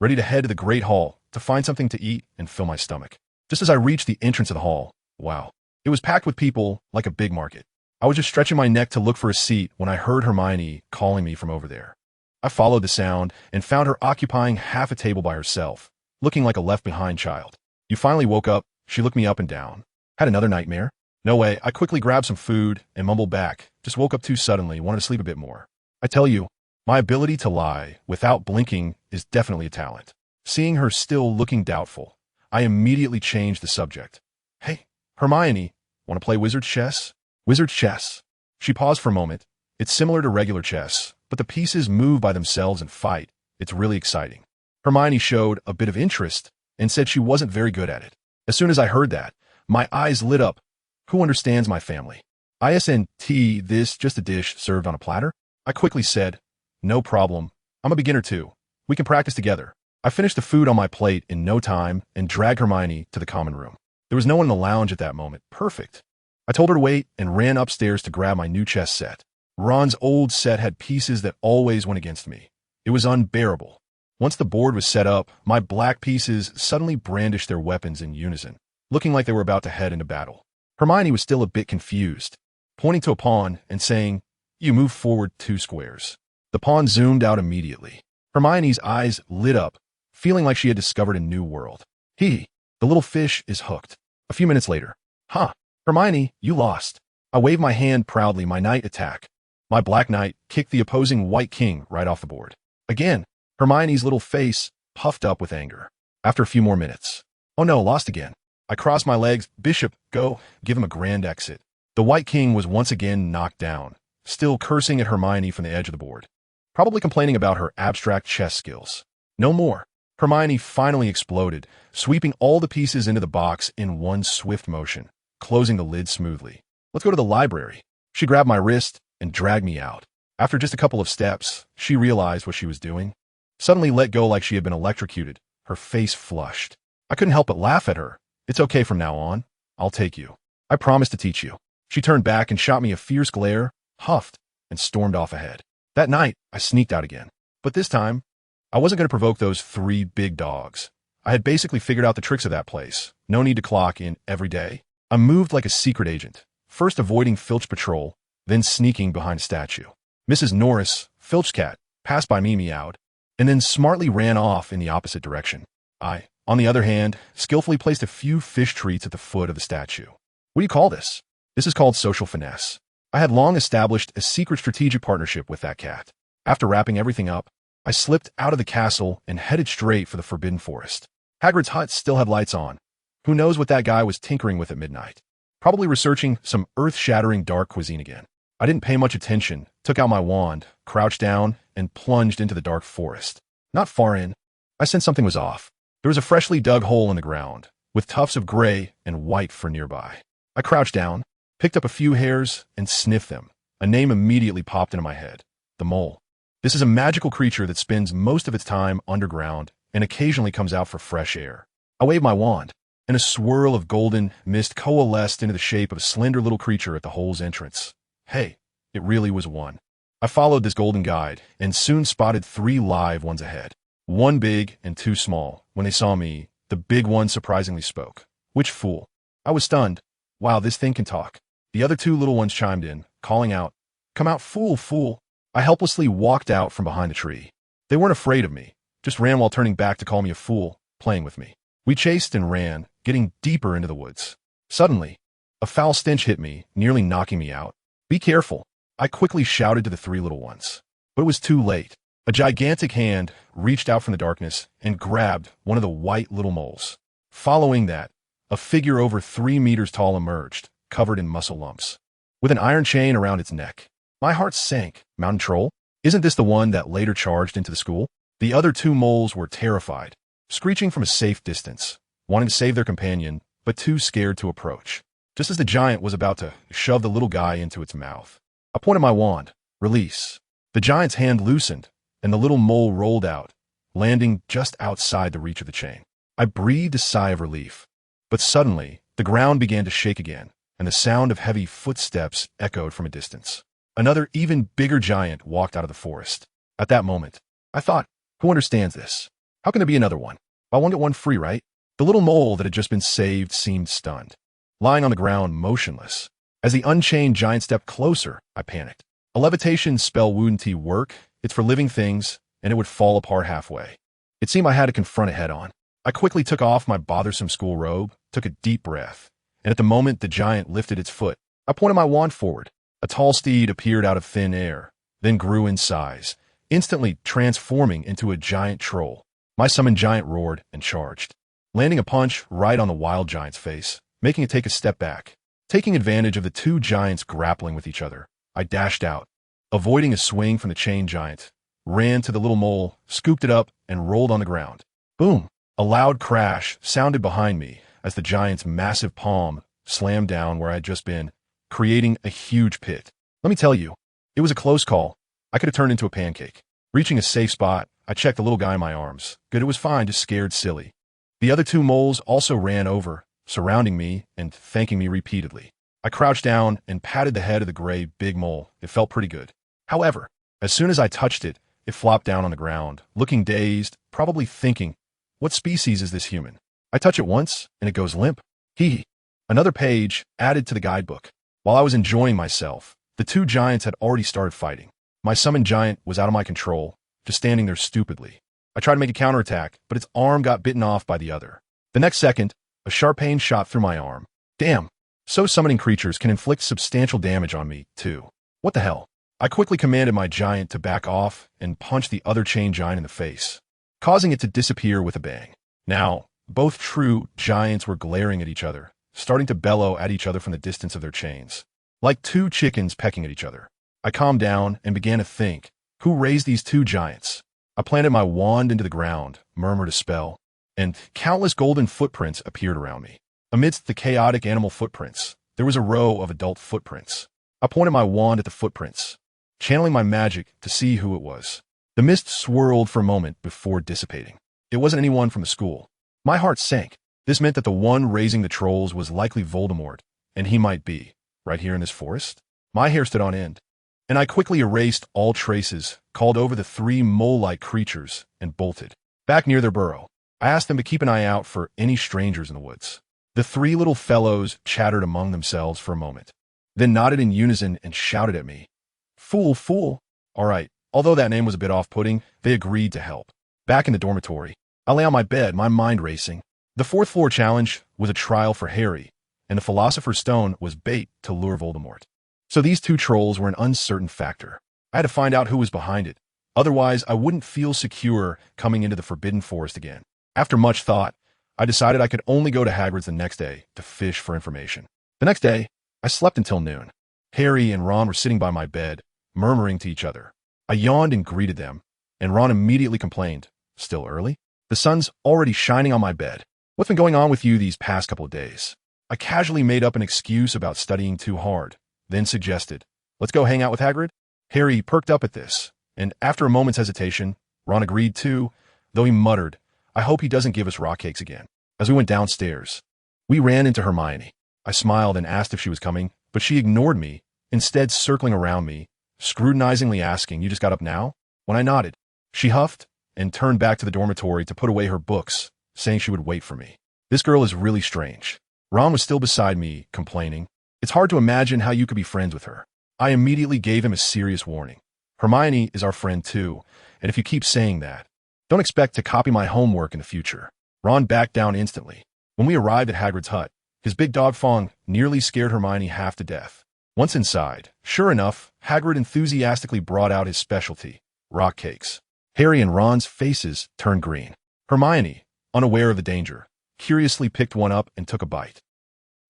ready to head to the Great Hall to find something to eat and fill my stomach. Just as I reached the entrance of the hall, wow, it was packed with people like a big market. I was just stretching my neck to look for a seat when I heard Hermione calling me from over there. I followed the sound and found her occupying half a table by herself, looking like a left-behind child. You finally woke up, she looked me up and down. Had another nightmare? No way. I quickly grabbed some food and mumbled back. Just woke up too suddenly, wanted to sleep a bit more. I tell you, my ability to lie without blinking is definitely a talent. Seeing her still looking doubtful, I immediately changed the subject. Hey, Hermione, want to play wizard chess? Wizard chess. She paused for a moment. It's similar to regular chess, but the pieces move by themselves and fight. It's really exciting. Hermione showed a bit of interest and said she wasn't very good at it. As soon as I heard that, my eyes lit up. Who understands my family? ISNT, this just a dish served on a platter? I quickly said, no problem. I'm a beginner too. We can practice together. I finished the food on my plate in no time and dragged Hermione to the common room. There was no one in the lounge at that moment. Perfect. I told her to wait and ran upstairs to grab my new chess set. Ron's old set had pieces that always went against me. It was unbearable. Once the board was set up, my black pieces suddenly brandished their weapons in unison, looking like they were about to head into battle. Hermione was still a bit confused, pointing to a pawn and saying, "You move forward 2 squares." The pawn zoomed out immediately. Hermione's eyes lit up, feeling like she had discovered a new world. The little fish is hooked. A few minutes later. Hermione, you lost. I waved my hand proudly, my knight attack. My black knight kicked the opposing white king right off the board. Again, Hermione's little face puffed up with anger. After a few more minutes. Oh no, lost again. I crossed my legs. Bishop, go, give him a grand exit. The white king was once again knocked down, still cursing at Hermione from the edge of the board. Probably complaining about her abstract chess skills. No more. Hermione finally exploded, sweeping all the pieces into the box in one swift motion, closing the lid smoothly. Let's go to the library. She grabbed my wrist and dragged me out. After just a couple of steps, she realized what she was doing. Suddenly let go like she had been electrocuted, her face flushed. I couldn't help but laugh at her. It's okay from now on. I'll take you. I promise to teach you. She turned back and shot me a fierce glare, huffed, and stormed off ahead. That night, I sneaked out again. But this time, I wasn't going to provoke those 3 big dogs. I had basically figured out the tricks of that place. No need to clock in every day. I moved like a secret agent, first avoiding Filch Patrol, then sneaking behind a statue. Mrs. Norris, Filch's cat, passed by me, meowed, and then smartly ran off in the opposite direction. I, on the other hand, skillfully placed a few fish treats at the foot of the statue. What do you call this? This is called social finesse. I had long established a secret strategic partnership with that cat. After wrapping everything up, I slipped out of the castle and headed straight for the Forbidden Forest. Hagrid's hut still had lights on. Who knows what that guy was tinkering with at midnight? Probably researching some earth-shattering dark cuisine again. I didn't pay much attention, took out my wand, crouched down, and plunged into the dark forest. Not far in, I sensed something was off. There was a freshly dug hole in the ground, with tufts of gray and white for nearby. I crouched down, picked up a few hairs, and sniffed them. A name immediately popped into my head. The mole. This is a magical creature that spends most of its time underground and occasionally comes out for fresh air. I waved my wand, and a swirl of golden mist coalesced into the shape of a slender little creature at the hole's entrance. Hey, it really was one. I followed this golden guide and soon spotted 3 live ones ahead. 1 big and 2 small. When they saw me, the big one surprisingly spoke. Which fool? I was stunned. Wow, this thing can talk. The other 2 little ones chimed in, calling out, "Come out, fool, fool." I helplessly walked out from behind a tree. They weren't afraid of me, just ran while turning back to call me a fool, playing with me. We chased and ran, getting deeper into the woods. Suddenly, a foul stench hit me, nearly knocking me out. "Be careful," I quickly shouted to the 3 little ones. But it was too late. A gigantic hand reached out from the darkness and grabbed one of the white little moles. Following that, a figure over 3 meters tall emerged, covered in muscle lumps, with an iron chain around its neck. My heart sank. Mountain Troll? Isn't this the one that later charged into the school? The other 2 moles were terrified, screeching from a safe distance, wanting to save their companion, but too scared to approach. Just as the giant was about to shove the little guy into its mouth, I pointed my wand. Release. The giant's hand loosened, and the little mole rolled out, landing just outside the reach of the chain. I breathed a sigh of relief. But suddenly, the ground began to shake again, and the sound of heavy footsteps echoed from a distance. Another, even bigger giant walked out of the forest. At that moment, I thought, who understands this? How can there be another one? Buy one get one free, right? The little mole that had just been saved seemed stunned, lying on the ground motionless. As the unchained giant stepped closer, I panicked. A levitation spell wouldn't work. It's for living things, and it would fall apart halfway. It seemed I had to confront it head on. I quickly took off my bothersome school robe, took a deep breath, and at the moment the giant lifted its foot, I pointed my wand forward. A tall steed appeared out of thin air, then grew in size, instantly transforming into a giant troll. My summoned giant roared and charged, landing a punch right on the wild giant's face, making it take a step back. Taking advantage of the two giants grappling with each other, I dashed out, avoiding a swing from the chain giant, ran to the little mole, scooped it up, and rolled on the ground. Boom! A loud crash sounded behind me as the giant's massive palm slammed down where I had just been, creating a huge pit. Let me tell you, it was a close call. I could have turned into a pancake. Reaching a safe spot, I checked the little guy in my arms. Good, it was fine, just scared silly. The other two moles also ran over, surrounding me and thanking me repeatedly. I crouched down and patted the head of the gray big mole. It felt pretty good. However, as soon as I touched it, it flopped down on the ground, looking dazed, probably thinking, what species is this human? I touch it once, and it goes limp. Hee. Another page added to the guidebook. While I was enjoying myself, the two giants had already started fighting. My summoned giant was out of my control, just standing there stupidly. I tried to make a counterattack, but its arm got bitten off by the other. The next second, a sharp pain shot through my arm. Damn. So summoning creatures can inflict substantial damage on me, too. What the hell? I quickly commanded my giant to back off and punch the other chain giant in the face, causing it to disappear with a bang. Now, both true giants were glaring at each other, starting to bellow at each other from the distance of their chains, like two chickens pecking at each other. I calmed down and began to think, who raised these two giants? I planted my wand into the ground, murmured a spell, and countless golden footprints appeared around me. Amidst the chaotic animal footprints, there was a row of adult footprints. I pointed my wand at the footprints, channeling my magic to see who it was. The mist swirled for a moment before dissipating. It wasn't anyone from the school. My heart sank. This meant that the one raising the trolls was likely Voldemort, and he might be, right here in this forest. My hair stood on end, and I quickly erased all traces, called over the three mole-like creatures, and bolted. Back near their burrow, I asked them to keep an eye out for any strangers in the woods. The three little fellows chattered among themselves for a moment, then nodded in unison and shouted at me. Fool, fool. All right. Although that name was a bit off-putting, they agreed to help. Back in the dormitory, I lay on my bed, my mind racing. The fourth floor challenge was a trial for Harry, and the Philosopher's Stone was bait to lure Voldemort. So these two trolls were an uncertain factor. I had to find out who was behind it. Otherwise, I wouldn't feel secure coming into the Forbidden Forest again. After much thought, I decided I could only go to Hagrid's the next day to fish for information. The next day, I slept until noon. Harry and Ron were sitting by my bed, murmuring to each other. I yawned and greeted them, and Ron immediately complained, "Still early? The sun's already shining on my bed. What's been going on with you these past couple of days?" I casually made up an excuse about studying too hard, then suggested, "Let's go hang out with Hagrid?" Harry perked up at this, and after a moment's hesitation, Ron agreed too, though he muttered, "I hope he doesn't give us rock cakes again." As we went downstairs, we ran into Hermione. I smiled and asked if she was coming, but she ignored me, instead circling around me, scrutinizingly asking, "You just got up now?" When I nodded, she huffed and turned back to the dormitory to put away her books, saying she would wait for me. This girl is really strange. Ron was still beside me, complaining, "It's hard to imagine how you could be friends with her." I immediately gave him a serious warning. Hermione is our friend too, and if you keep saying that, don't expect to copy my homework in the future. Ron backed down instantly. When we arrived at Hagrid's hut, his big dog Fong nearly scared Hermione half to death. Once inside, sure enough, Hagrid enthusiastically brought out his specialty, rock cakes. Harry and Ron's faces turned green. Hermione, unaware of the danger, curiously picked one up and took a bite,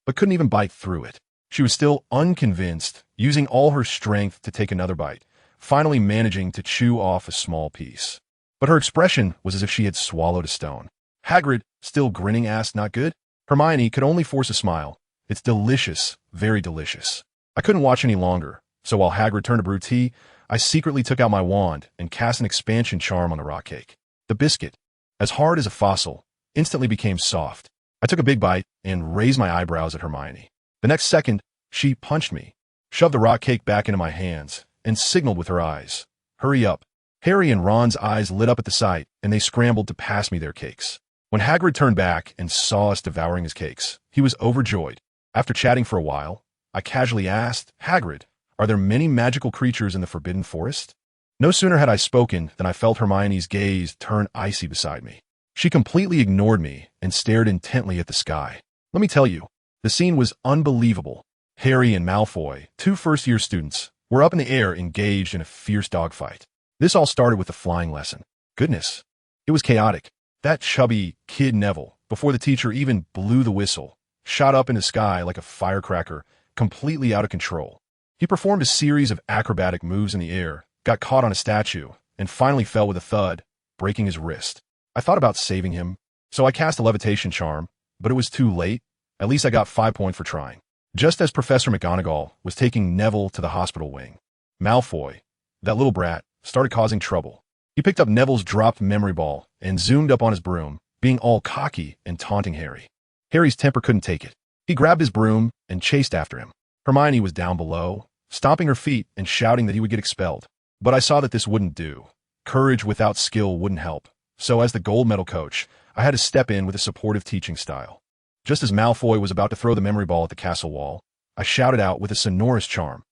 but couldn't even bite through it. She was still unconvinced, using all her strength to take another bite, finally managing to chew off a small piece. But her expression was as if she had swallowed a stone. Hagrid, still grinning, asked, "Not good?" Hermione could only force a smile. "It's delicious, very delicious." I couldn't watch any longer, so while Hagrid turned to brew tea, I secretly took out my wand and cast an expansion charm on the rock cake. The biscuit, as hard as a fossil, instantly became soft. I took a big bite and raised my eyebrows at Hermione. The next second, she punched me, shoved the rock cake back into my hands, and signaled with her eyes, "Hurry up." Harry and Ron's eyes lit up at the sight, and they scrambled to pass me their cakes. When Hagrid turned back and saw us devouring his cakes, he was overjoyed. After chatting for a while, I casually asked, "Hagrid, are there many magical creatures in the Forbidden Forest?" No sooner had I spoken than I felt Hermione's gaze turn icy beside me. She completely ignored me and stared intently at the sky. Let me tell you, The scene was unbelievable. Harry and Malfoy, two first-year students, were up in the air engaged in a fierce dogfight. This all started with the flying lesson. Goodness, it was chaotic. That chubby kid Neville, before the teacher even blew the whistle, shot up in the sky like a firecracker, completely out of control. He performed a series of acrobatic moves in the air, got caught on a statue, and finally fell with a thud, breaking his wrist. I thought about saving him, so I cast a levitation charm, but it was too late. At least I got 5 points for trying. Just as Professor McGonagall was taking Neville to the hospital wing, Malfoy, that little brat, started causing trouble. He picked up Neville's dropped memory ball and zoomed up on his broom, being all cocky and taunting Harry. Harry's temper couldn't take it. He grabbed his broom and chased after him. Hermione was down below, stomping her feet and shouting that he would get expelled. But I saw that this wouldn't do. Courage without skill wouldn't help. So as the gold medal coach, I had to step in with a supportive teaching style. Just as Malfoy was about to throw the memory ball at the castle wall, I shouted out with a sonorous charm,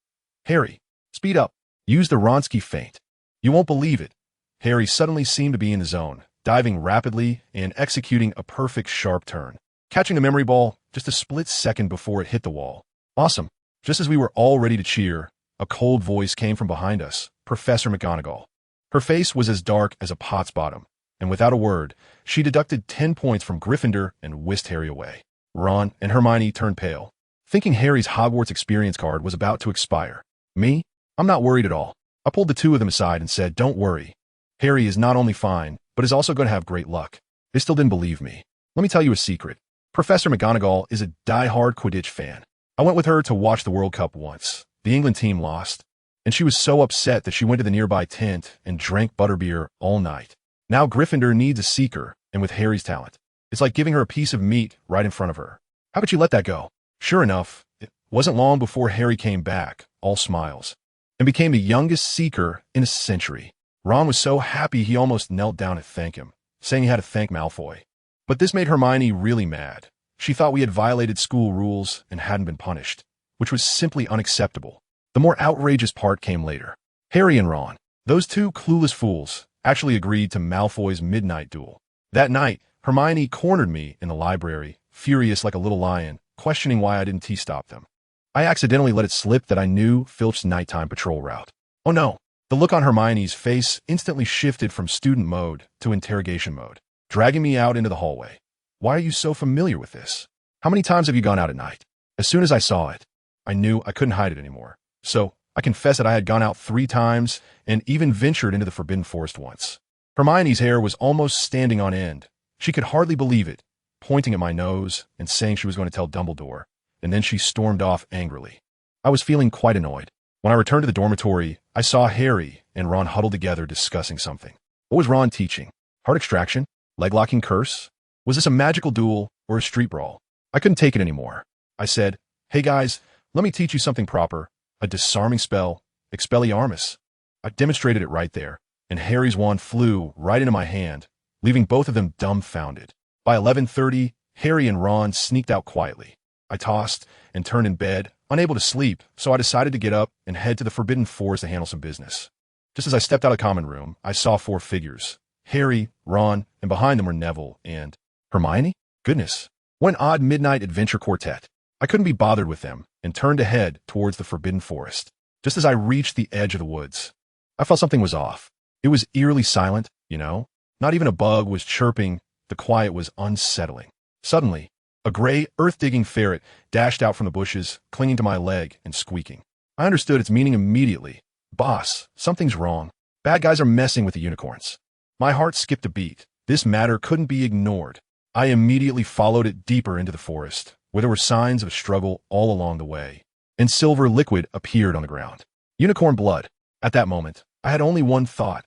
"Harry, speed up. Use the Wronski feint." You won't believe it. Harry suddenly seemed to be in the zone, diving rapidly and executing a perfect sharp turn, catching the memory ball just a split second before it hit the wall. Awesome. Just as we were all ready to cheer, a cold voice came from behind us, Professor McGonagall. Her face was as dark as a pot's bottom, and without a word, she deducted 10 points from Gryffindor and whisked Harry away. Ron and Hermione turned pale, thinking Harry's Hogwarts experience card was about to expire. Me? I'm not worried at all. I pulled the two of them aside and said, "Don't worry. Harry is not only fine, but is also going to have great luck." They still didn't believe me. Let me tell you a secret. Professor McGonagall is a die-hard Quidditch fan. I went with her to watch the World Cup once. The England team lost, and she was so upset that she went to the nearby tent and drank butterbeer all night. Now Gryffindor needs a seeker, and with Harry's talent, it's like giving her a piece of meat right in front of her. How could you let that go? Sure enough, it wasn't long before Harry came back, all smiles, and became the youngest seeker in a century. Ron was so happy he almost knelt down to thank him, saying he had to thank Malfoy. But this made Hermione really mad. She thought we had violated school rules and hadn't been punished, which was simply unacceptable. The more outrageous part came later. Harry and Ron, those two clueless fools, actually agreed to Malfoy's midnight duel. That night, Hermione cornered me in the library, furious like a little lion, questioning why I didn't T-stop them. I accidentally let it slip that I knew Filch's nighttime patrol route. Oh no! The look on Hermione's face instantly shifted from student mode to interrogation mode, dragging me out into the hallway. "Why are you so familiar with this? How many times have you gone out at night?" As soon as I saw it, I knew I couldn't hide it anymore. So, I confessed that I had gone out 3 times and even ventured into the Forbidden Forest once. Hermione's hair was almost standing on end. She could hardly believe it, pointing at my nose and saying she was going to tell Dumbledore, and then she stormed off angrily. I was feeling quite annoyed. When I returned to the dormitory, I saw Harry and Ron huddled together discussing something. What was Ron teaching? Heart extraction? Leg-locking curse? Was this a magical duel or a street brawl? I couldn't take it anymore. I said, "Hey guys, let me teach you something proper. A disarming spell, Expelliarmus." I demonstrated it right there, and Harry's wand flew right into my hand, leaving both of them dumbfounded. By 11:30, Harry and Ron sneaked out quietly. I tossed and turned in bed, unable to sleep, so I decided to get up and head to the Forbidden Forest to handle some business. Just as I stepped out of the common room, I saw 4 figures. Harry, Ron, and behind them were Neville and Hermione? Goodness, what an odd midnight adventure quartet. I couldn't be bothered with them and turned to head towards the Forbidden Forest. Just as I reached the edge of the woods, I felt something was off. It was eerily silent, you know? Not even a bug was chirping. The quiet was unsettling. Suddenly, a gray, earth-digging ferret dashed out from the bushes, clinging to my leg and squeaking. I understood its meaning immediately. "Boss, something's wrong. Bad guys are messing with the unicorns." My heart skipped a beat. This matter couldn't be ignored. I immediately followed it deeper into the forest, where there were signs of struggle all along the way, and silver liquid appeared on the ground. Unicorn blood. At that moment, I had only one thought.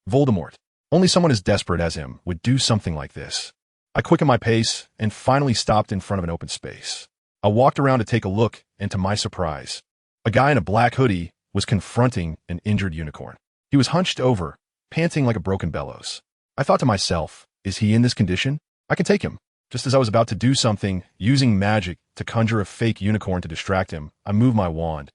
Voldemort. Only someone as desperate as him would do something like this. I quickened my pace and finally stopped in front of an open space. I walked around to take a look, and to my surprise, a guy in a black hoodie was confronting an injured unicorn. He was hunched over, panting like a broken bellows. I thought to myself, is he in this condition? I can take him. Just as I was about to do something, using magic to conjure a fake unicorn to distract him, I moved my wand,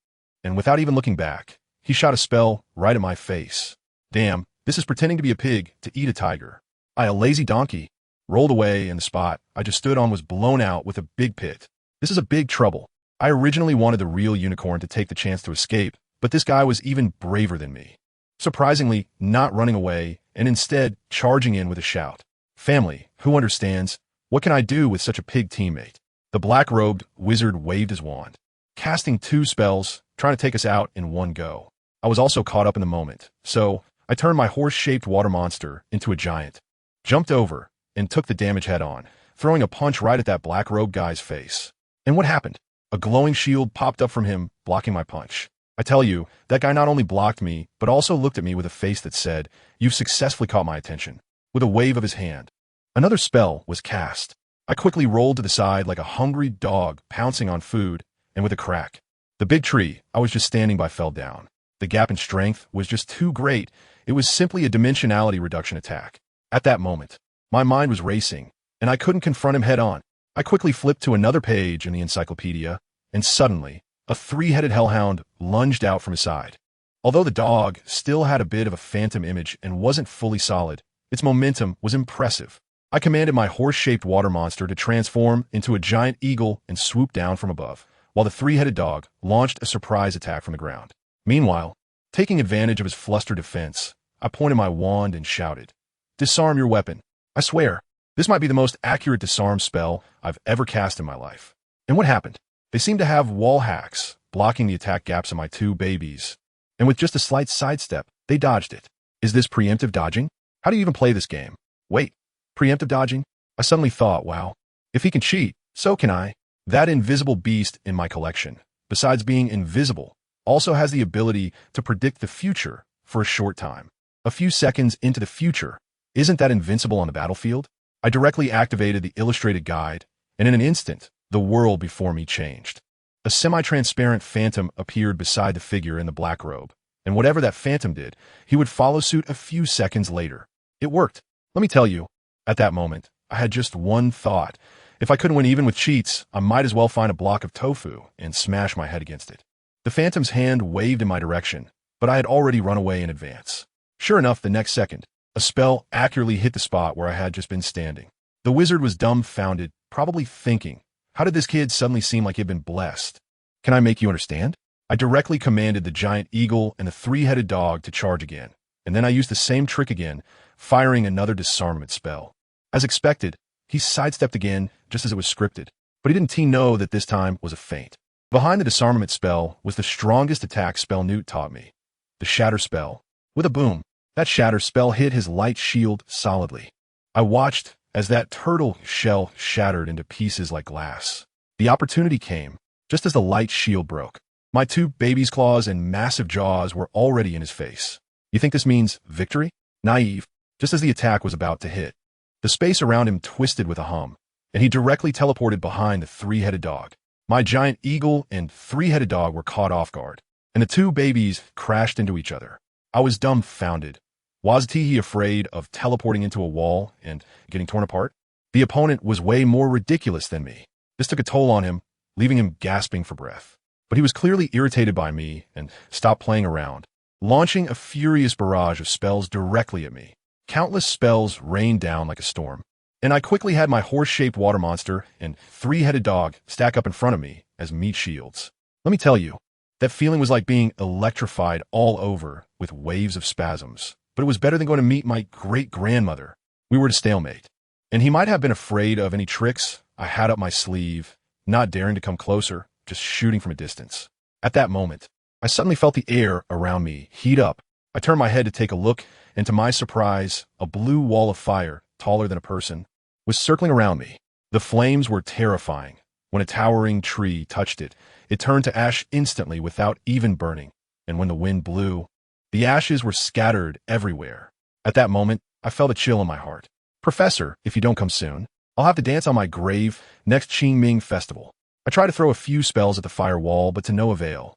and without even looking back, he shot a spell right at my face. Damn, this is pretending to be a pig to eat a tiger. A lazy donkey. Rolled away, and the spot I just stood on was blown out with a big pit. This is a big trouble. I originally wanted the real unicorn to take the chance to escape, but this guy was even braver than me. Surprisingly, not running away, and instead charging in with a shout. Family, who understands? What can I do with such a pig teammate? The black-robed wizard waved his wand, casting 2 spells, trying to take us out in one go. I was also caught up in the moment, so I turned my horse-shaped water monster into a giant, jumped over, and took the damage head-on, throwing a punch right at that black-robed guy's face. And what happened? A glowing shield popped up from him, blocking my punch. I tell you, that guy not only blocked me, but also looked at me with a face that said, "You've successfully caught my attention," with a wave of his hand. Another spell was cast. I quickly rolled to the side like a hungry dog pouncing on food, and with a crack, the big tree I was just standing by fell down. The gap in strength was just too great. It was simply a dimensionality reduction attack. At that moment, my mind was racing, and I couldn't confront him head-on. I quickly flipped to another page in the encyclopedia, and suddenly, a 3-headed hellhound lunged out from his side. Although the dog still had a bit of a phantom image and wasn't fully solid, its momentum was impressive. I commanded my horse-shaped water monster to transform into a giant eagle and swoop down from above, while the 3-headed dog launched a surprise attack from the ground. Meanwhile, taking advantage of his flustered defense, I pointed my wand and shouted, "Disarm your weapon." I swear, this might be the most accurate disarm spell I've ever cast in my life. And what happened? They seemed to have wall hacks, blocking the attack gaps of my 2 babies. And with just a slight sidestep, they dodged it. Is this preemptive dodging? How do you even play this game? Wait, preemptive dodging? I suddenly thought, wow, if he can cheat, so can I. That invisible beast in my collection, besides being invisible, also has the ability to predict the future for a short time. A few seconds into the future. Isn't that invincible on the battlefield? I directly activated the illustrated guide, and in an instant, the world before me changed. A semi-transparent phantom appeared beside the figure in the black robe, and whatever that phantom did, he would follow suit a few seconds later. It worked. Let me tell you, at that moment, I had just one thought. If I couldn't win even with cheats, I might as well find a block of tofu and smash my head against it. The phantom's hand waved in my direction, but I had already run away in advance. Sure enough, the next second, a spell accurately hit the spot where I had just been standing. The wizard was dumbfounded, probably thinking, how did this kid suddenly seem like he'd been blessed? Can I make you understand? I directly commanded the giant eagle and the 3-headed dog to charge again, and then I used the same trick again, firing another disarmament spell. As expected, he sidestepped again, just as it was scripted, but he didn't know that this time was a feint. Behind the disarmament spell was the strongest attack spell Newt taught me, the shatter spell. With a boom, that shatter spell hit his light shield solidly. I watched as that turtle shell shattered into pieces like glass. The opportunity came, just as the light shield broke. My 2 baby's claws and massive jaws were already in his face. You think this means victory? Naive. Just as the attack was about to hit, the space around him twisted with a hum, and he directly teleported behind the 3-headed dog. My giant eagle and 3-headed dog were caught off guard, and the 2 babies crashed into each other. I was dumbfounded. Was he afraid of teleporting into a wall and getting torn apart? The opponent was way more ridiculous than me. This took a toll on him, leaving him gasping for breath. But he was clearly irritated by me and stopped playing around, launching a furious barrage of spells directly at me. Countless spells rained down like a storm, and I quickly had my horse-shaped water monster and 3-headed dog stack up in front of me as meat shields. Let me tell you, that feeling was like being electrified all over with waves of spasms. But it was better than going to meet my great-grandmother. We were at a stalemate, and he might have been afraid of any tricks I had up my sleeve, not daring to come closer, just shooting from a distance. At that moment, I suddenly felt the air around me heat up. I turned my head to take a look, and to my surprise, a blue wall of fire, taller than a person, was circling around me. The flames were terrifying. When a towering tree touched it, it turned to ash instantly without even burning, and when the wind blew, the ashes were scattered everywhere. At that moment, I felt a chill in my heart. Professor, if you don't come soon, I'll have to dance on my grave next Qingming festival. I tried to throw a few spells at the firewall, but to no avail.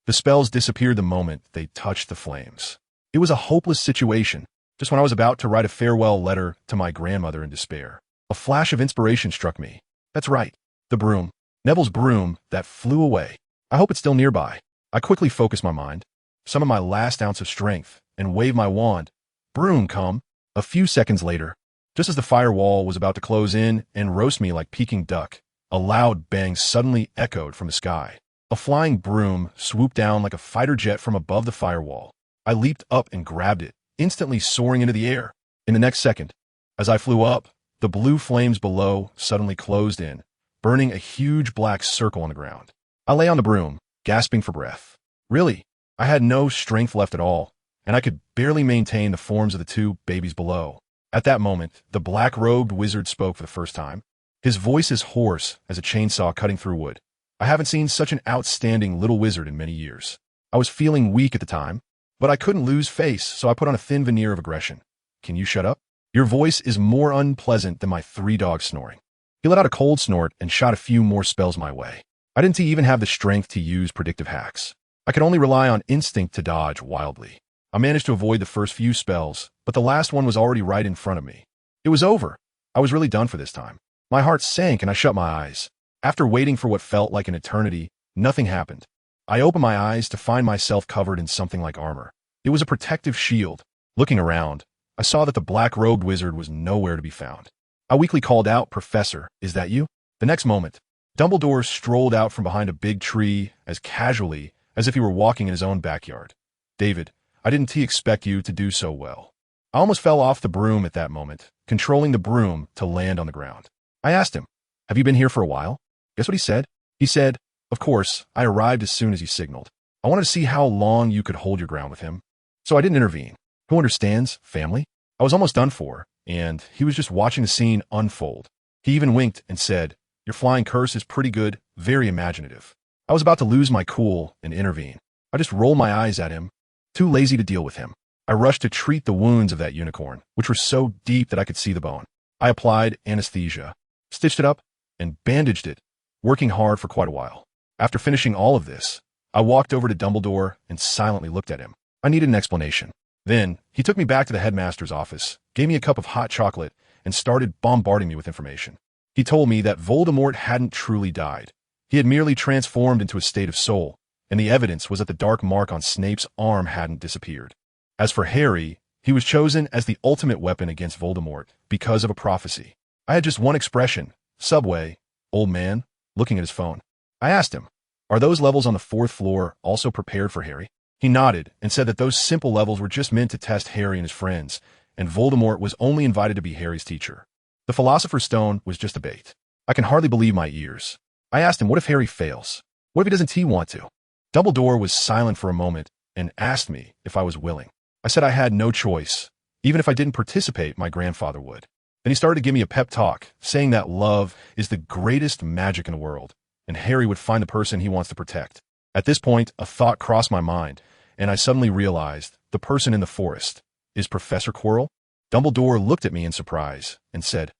The spells disappeared the moment they touched the flames. It was a hopeless situation, just when I was about to write a farewell letter to my grandmother in despair. A flash of inspiration struck me. That's right, the broom. Neville's broom that flew away. I hope it's still nearby. I quickly focused my mind, summoned my last ounce of strength, and waved my wand. Broom, come. A few seconds later, just as the firewall was about to close in and roast me like Peking duck, A loud bang suddenly echoed from the sky. A flying broom swooped down like a fighter jet from above the firewall. I leaped up and grabbed it, instantly soaring into the air. In the next second, as I flew up, the blue flames below suddenly closed in, burning a huge black circle on the ground. I lay on the broom, gasping for breath. Really, I had no strength left at all, and I could barely maintain the forms of the two babies below. At that moment, the black-robed wizard spoke for the first time. His voice is hoarse as a chainsaw cutting through wood. I haven't seen such an outstanding little wizard in many years. I was feeling weak at the time, but I couldn't lose face, so I put on a thin veneer of aggression. Can you shut up? Your voice is more unpleasant than my 3 dogs snoring. He let out a cold snort and shot a few more spells my way. I didn't even have the strength to use predictive hacks. I could only rely on instinct to dodge wildly. I managed to avoid the first few spells, but the last one was already right in front of me. It was over. I was really done for this time. My heart sank and I shut my eyes. After waiting for what felt like an eternity, nothing happened. I opened my eyes to find myself covered in something like armor. It was a protective shield. Looking around, I saw that the black-robed wizard was nowhere to be found. I weakly called out, "Professor, is that you?" The next moment, Dumbledore strolled out from behind a big tree as casually as if he were walking in his own backyard. "David, I didn't expect you to do so well." I almost fell off the broom at that moment, controlling the broom to land on the ground. I asked him, "Have you been here for a while?" Guess what he said? He said, "Of course, I arrived as soon as you signaled. I wanted to see how long you could hold your ground with him. So I didn't intervene. Who understands? Family?" I was almost done for, and he was just watching the scene unfold. He even winked and said, "Your flying curse is pretty good, very imaginative." I was about to lose my cool and intervene. I just rolled my eyes at him, too lazy to deal with him. I rushed to treat the wounds of that unicorn, which were so deep that I could see the bone. I applied anesthesia, stitched it up, and bandaged it, working hard for quite a while. After finishing all of this, I walked over to Dumbledore and silently looked at him. I needed an explanation. Then, he took me back to the headmaster's office, gave me a cup of hot chocolate, and started bombarding me with information. He told me that Voldemort hadn't truly died. He had merely transformed into a state of soul, and the evidence was that the dark mark on Snape's arm hadn't disappeared. As for Harry, he was chosen as the ultimate weapon against Voldemort because of a prophecy. I had just one expression, "Subway, old man," looking at his phone. I asked him, "Are those levels on the 4th floor also prepared for Harry?" He nodded and said that those simple levels were just meant to test Harry and his friends, and Voldemort was only invited to be Harry's teacher. The Philosopher's Stone was just a bait. I can hardly believe my ears. I asked him, what if Harry fails? What if he doesn't want to? Dumbledore was silent for a moment and asked me if I was willing. I said I had no choice. Even if I didn't participate, my grandfather would. Then he started to give me a pep talk, saying that love is the greatest magic in the world, and Harry would find the person he wants to protect. At this point, a thought crossed my mind, and I suddenly realized the person in the forest is Professor Quirrell. Dumbledore looked at me in surprise and said,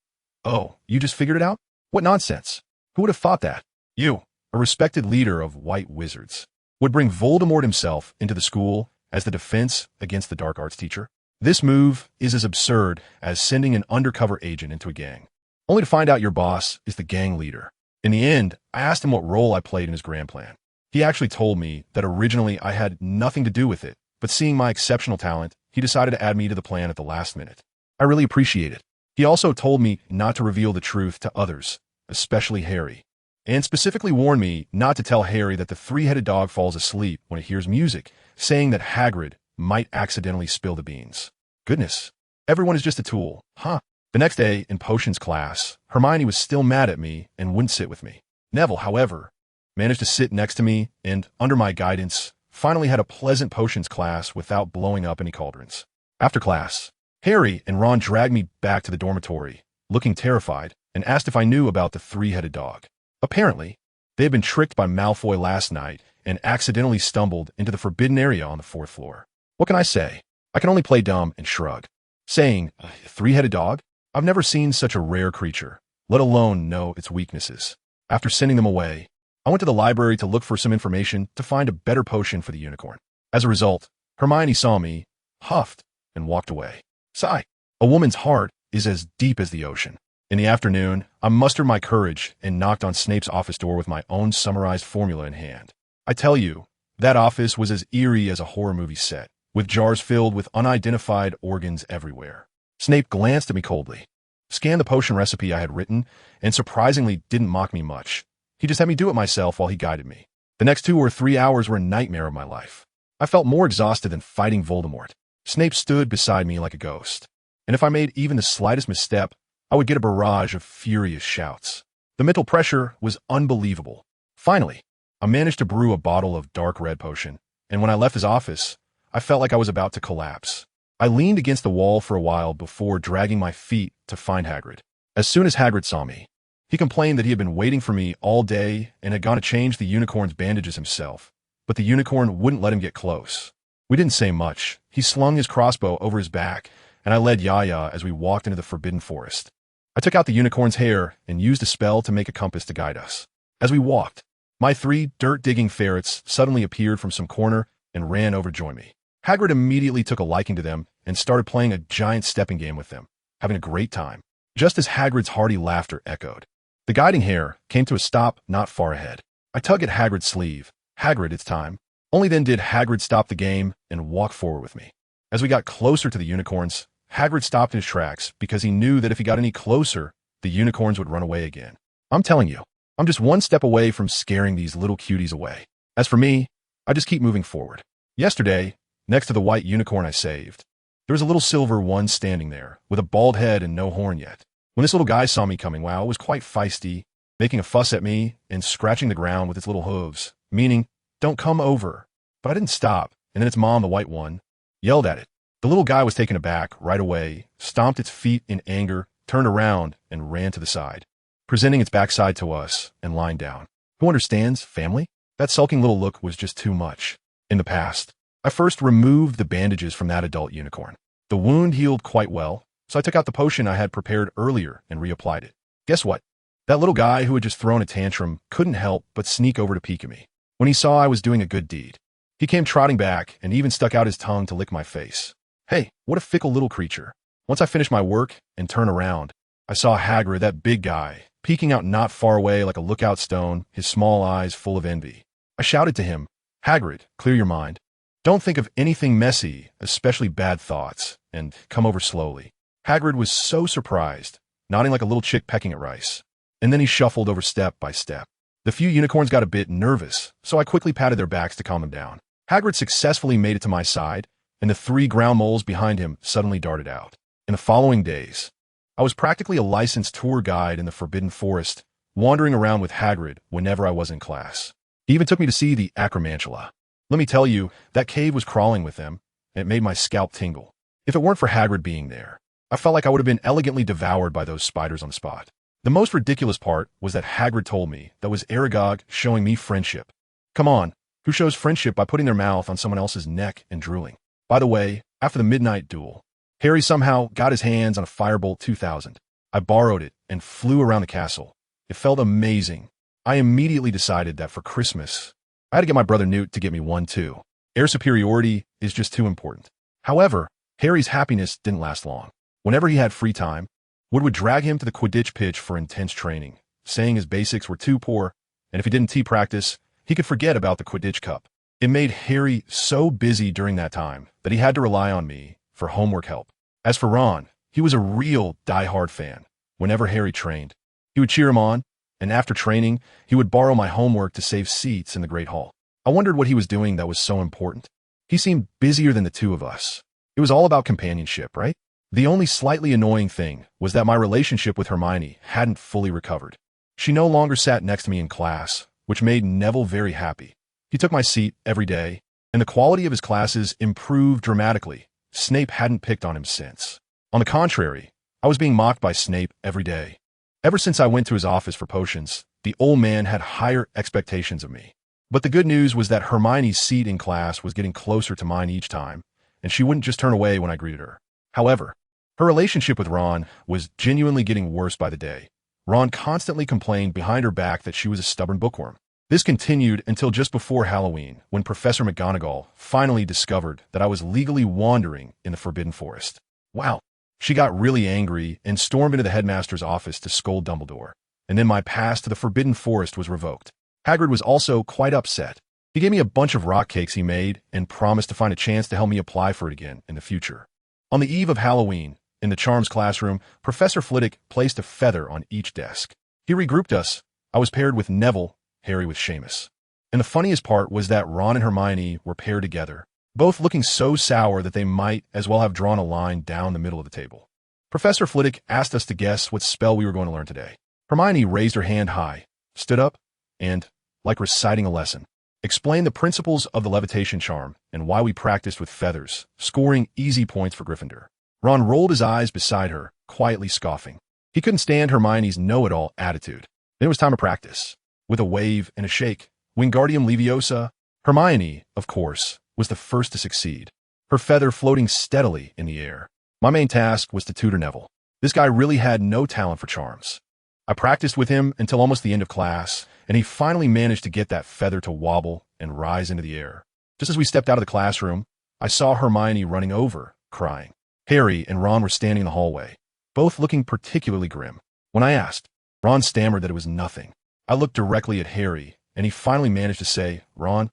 "Oh, you just figured it out? What nonsense. Who would have thought that? You, a respected leader of white wizards, would bring Voldemort himself into the school as the defense against the dark arts teacher? This move is as absurd as sending an undercover agent into a gang, only to find out your boss is the gang leader." In the end, I asked him what role I played in his grand plan. He actually told me that originally I had nothing to do with it, but seeing my exceptional talent, he decided to add me to the plan at the last minute. I really appreciate it. He also told me not to reveal the truth to others, especially Harry, and specifically warned me not to tell Harry that the 3-headed dog falls asleep when it hears music, saying that Hagrid might accidentally spill the beans. Goodness, everyone is just a tool, huh? The next day, in potions class, Hermione was still mad at me and wouldn't sit with me. Neville, however, managed to sit next to me and, under my guidance, finally had a pleasant potions class without blowing up any cauldrons. After class, Harry and Ron dragged me back to the dormitory, looking terrified, and asked if I knew about the 3-headed dog. Apparently, they had been tricked by Malfoy last night and accidentally stumbled into the forbidden area on the 4th floor. What can I say? I can only play dumb and shrug. Saying, "A 3-headed dog? I've never seen such a rare creature, let alone know its weaknesses." After sending them away, I went to the library to look for some information to find a better potion for the unicorn. As a result, Hermione saw me, huffed, and walked away. Sigh. A woman's heart is as deep as the ocean. In the afternoon, I mustered my courage and knocked on Snape's office door with my own summarized formula in hand. I tell you, that office was as eerie as a horror movie set, with jars filled with unidentified organs everywhere. Snape glanced at me coldly. scanned the potion recipe I had written, and surprisingly didn't mock me much. He just had me do it myself while he guided me. The next 2 or 3 hours were a nightmare of my life. I felt more exhausted than fighting Voldemort. Snape stood beside me like a ghost, and if I made even the slightest misstep, I would get a barrage of furious shouts. The mental pressure was unbelievable. Finally, I managed to brew a bottle of dark red potion, and when I left his office, I felt like I was about to collapse. I leaned against the wall for a while before dragging my feet to find Hagrid. As soon as Hagrid saw me, he complained that he had been waiting for me all day and had gone to change the unicorn's bandages himself, but the unicorn wouldn't let him get close. We didn't say much. He slung his crossbow over his back, and I led Yaya as we walked into the Forbidden Forest. I took out the unicorn's hair and used a spell to make a compass to guide us. As we walked, my 3 dirt-digging ferrets suddenly appeared from some corner and ran over to join me. Hagrid immediately took a liking to them and started playing a giant stepping game with them, having a great time. Just as Hagrid's hearty laughter echoed, the guiding hare came to a stop not far ahead. I tugged at Hagrid's sleeve. "Hagrid, it's time." Only then did Hagrid stop the game and walk forward with me. As we got closer to the unicorns, Hagrid stopped in his tracks because he knew that if he got any closer, the unicorns would run away again. I'm telling you, I'm just one step away from scaring these little cuties away. As for me, I just keep moving forward. Yesterday, next to the white unicorn I saved, there was a little silver one standing there, with a bald head and no horn yet. When this little guy saw me coming, wow, it was quite feisty, making a fuss at me and scratching the ground with its little hooves, meaning, "Don't come over." But I didn't stop, and then its mom, the white one, yelled at it. The little guy was taken aback right away, stomped its feet in anger, turned around, and ran to the side, presenting its backside to us and lying down. Who understands, family? That sulking little look was just too much. In the past, I first removed the bandages from that adult unicorn. The wound healed quite well, so I took out the potion I had prepared earlier and reapplied it. Guess what? That little guy who had just thrown a tantrum couldn't help but sneak over to peek at me. When he saw I was doing a good deed, he came trotting back and even stuck out his tongue to lick my face. Hey, what a fickle little creature. Once I finished my work and turned around, I saw Hagrid, that big guy, peeking out not far away like a lookout stone, his small eyes full of envy. I shouted to him, "Hagrid, clear your mind. Don't think of anything messy, especially bad thoughts, and come over slowly." Hagrid was so surprised, nodding like a little chick pecking at rice. And then he shuffled over step by step. The few unicorns got a bit nervous, so I quickly patted their backs to calm them down. Hagrid successfully made it to my side, and the 3 ground moles behind him suddenly darted out. In the following days, I was practically a licensed tour guide in the Forbidden Forest, wandering around with Hagrid whenever I was in class. He even took me to see the Acromantula. Let me tell you, that cave was crawling with them, and it made my scalp tingle. If it weren't for Hagrid being there, I felt like I would have been elegantly devoured by those spiders on the spot. The most ridiculous part was that Hagrid told me that was Aragog showing me friendship. Come on, who shows friendship by putting their mouth on someone else's neck and drooling? By the way, after the midnight duel, Harry somehow got his hands on a Firebolt 2000. I borrowed it and flew around the castle. It felt amazing. I immediately decided that for Christmas, I had to get my brother Newt to get me one too. Air superiority is just too important. However, Harry's happiness didn't last long. Whenever he had free time, Wood would drag him to the Quidditch pitch for intense training, saying his basics were too poor, and if he didn't practice, he could forget about the Quidditch Cup. It made Harry so busy during that time that he had to rely on me for homework help. As for Ron, he was a real die-hard fan. Whenever Harry trained, he would cheer him on, and after training, he would borrow my homework to save seats in the Great Hall. I wondered what he was doing that was so important. He seemed busier than the 2 of us. It was all about companionship, right? The only slightly annoying thing was that my relationship with Hermione hadn't fully recovered. She no longer sat next to me in class, which made Neville very happy. He took my seat every day, and the quality of his classes improved dramatically. Snape hadn't picked on him since. On the contrary, I was being mocked by Snape every day. Ever since I went to his office for potions, the old man had higher expectations of me. But the good news was that Hermione's seat in class was getting closer to mine each time, and she wouldn't just turn away when I greeted her. However, her relationship with Ron was genuinely getting worse by the day. Ron constantly complained behind her back that she was a stubborn bookworm. This continued until just before Halloween, when Professor McGonagall finally discovered that I was legally wandering in the Forbidden Forest. Wow. She got really angry and stormed into the headmaster's office to scold Dumbledore, and then my pass to the Forbidden Forest was revoked. Hagrid was also quite upset. He gave me a bunch of rock cakes he made and promised to find a chance to help me apply for it again in the future. On the eve of Halloween, In the charms classroom, Professor Flitwick placed a feather on each desk. He regrouped us. I was paired with Neville, Harry with Seamus. And the funniest part was that Ron and Hermione were paired together, both looking so sour that they might as well have drawn a line down the middle of the table. Professor Flitwick asked us to guess what spell we were going to learn today. Hermione raised her hand high, stood up, and, like reciting a lesson, explained the principles of the levitation charm and why we practiced with feathers, scoring easy points for Gryffindor. Ron rolled his eyes beside her, quietly scoffing. He couldn't stand Hermione's know-it-all attitude. Then it was time to practice. With a wave and a shake, Wingardium Leviosa, Hermione, of course, was the first to succeed, her feather floating steadily in the air. My main task was to tutor Neville. This guy really had no talent for charms. I practiced with him until almost the end of class, and he finally managed to get that feather to wobble and rise into the air. Just as we stepped out of the classroom, I saw Hermione running over, crying. Harry and Ron were standing in the hallway, both looking particularly grim. When I asked, Ron stammered that it was nothing. I looked directly at Harry, and he finally managed to say, Ron,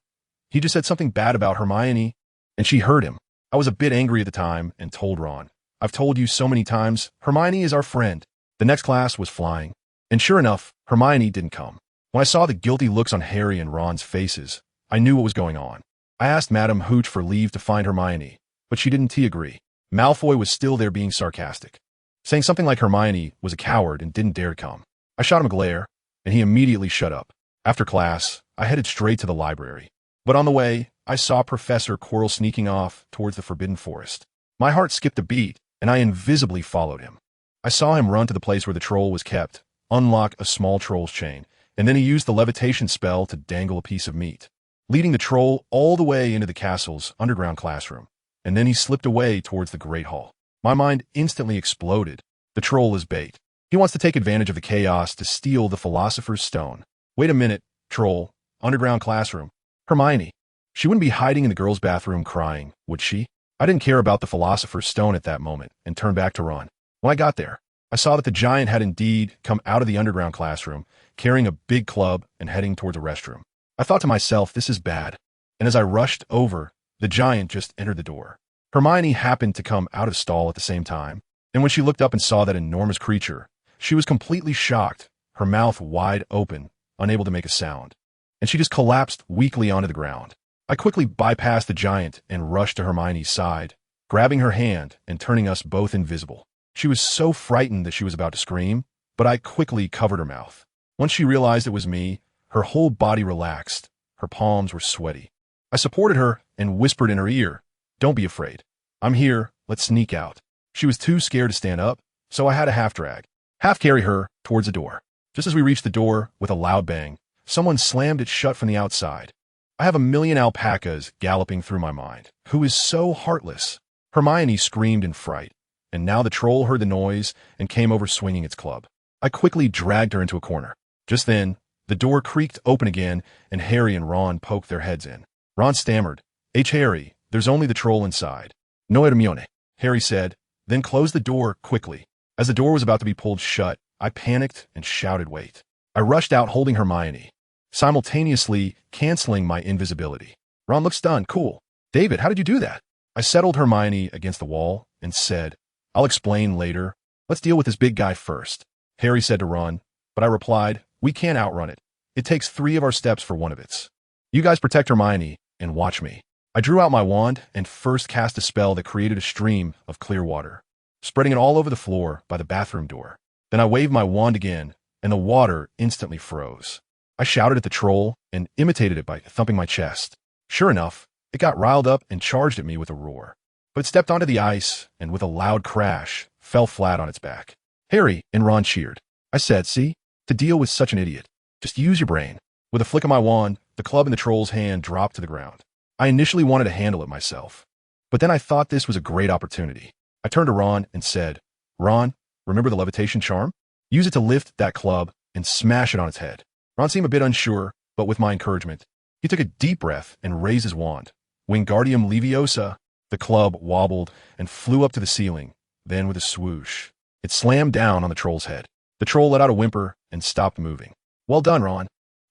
he just said something bad about Hermione, and she heard him. I was a bit angry at the time and told Ron, I've told you so many times, Hermione is our friend. The next class was flying, and sure enough, Hermione didn't come. When I saw the guilty looks on Harry and Ron's faces, I knew what was going on. I asked Madame Hooch for leave to find Hermione, but she didn't agree. Malfoy was still there being sarcastic, saying something like Hermione was a coward and didn't dare come. I shot him a glare, and he immediately shut up. After class, I headed straight to the library. But on the way, I saw Professor Quirrell sneaking off towards the Forbidden Forest. My heart skipped a beat, and I invisibly followed him. I saw him run to the place where the troll was kept, unlock a small troll's chain, and then he used the levitation spell to dangle a piece of meat, leading the troll all the way into the castle's underground classroom. And then he slipped away towards the Great Hall. My mind instantly exploded. The troll is bait. He wants to take advantage of the chaos to steal the Philosopher's Stone. Wait a minute, troll. Underground classroom. Hermione. She wouldn't be hiding in the girls' bathroom crying, would she? I didn't care about the Philosopher's Stone at that moment and turned back to Ron. When I got there, I saw that the giant had indeed come out of the underground classroom, carrying a big club and heading towards a restroom. I thought to myself, this is bad. And as I rushed over, the giant just entered the door. Hermione happened to come out of stall at the same time, and when she looked up and saw that enormous creature, she was completely shocked, her mouth wide open, unable to make a sound, and she just collapsed weakly onto the ground. I quickly bypassed the giant and rushed to Hermione's side, grabbing her hand and turning us both invisible. She was so frightened that she was about to scream, but I quickly covered her mouth. Once she realized it was me, her whole body relaxed, her palms were sweaty. I supported her and whispered in her ear, Don't be afraid. I'm here, let's sneak out. She was too scared to stand up, so I had to half carry her towards the door. Just as we reached the door, with a loud bang, someone slammed it shut from the outside. I have a million alpacas galloping through my mind. Who is so heartless? Hermione screamed in fright, and now the troll heard the noise and came over swinging its club. I quickly dragged her into a corner. Just then, the door creaked open again, and Harry and Ron poked their heads in. Ron stammered, Harry, there's only the troll inside. No Hermione, Harry said, then closed the door quickly. As the door was about to be pulled shut, I panicked and shouted, Wait. I rushed out holding Hermione, simultaneously canceling my invisibility. Ron looked stunned. Cool. David, how did you do that? I settled Hermione against the wall and said, I'll explain later. Let's deal with this big guy first. Harry said to Ron, but I replied, We can't outrun it. It takes 3 of our steps for one of its. You guys protect Hermione and watch me. I drew out my wand and first cast a spell that created a stream of clear water, spreading it all over the floor by the bathroom door. Then I waved my wand again, and the water instantly froze. I shouted at the troll and imitated it by thumping my chest. Sure enough, it got riled up and charged at me with a roar. But it stepped onto the ice and with a loud crash, fell flat on its back. Harry and Ron cheered. I said, see, to deal with such an idiot, just use your brain. With a flick of my wand, the club in the troll's hand dropped to the ground. I initially wanted to handle it myself, but then I thought this was a great opportunity. I turned to Ron and said, Ron, remember the levitation charm? Use it to lift that club and smash it on its head. Ron seemed a bit unsure, but with my encouragement, he took a deep breath and raised his wand. Wingardium Leviosa, the club wobbled and flew up to the ceiling. Then with a swoosh, it slammed down on the troll's head. The troll let out a whimper and stopped moving. Well done, Ron.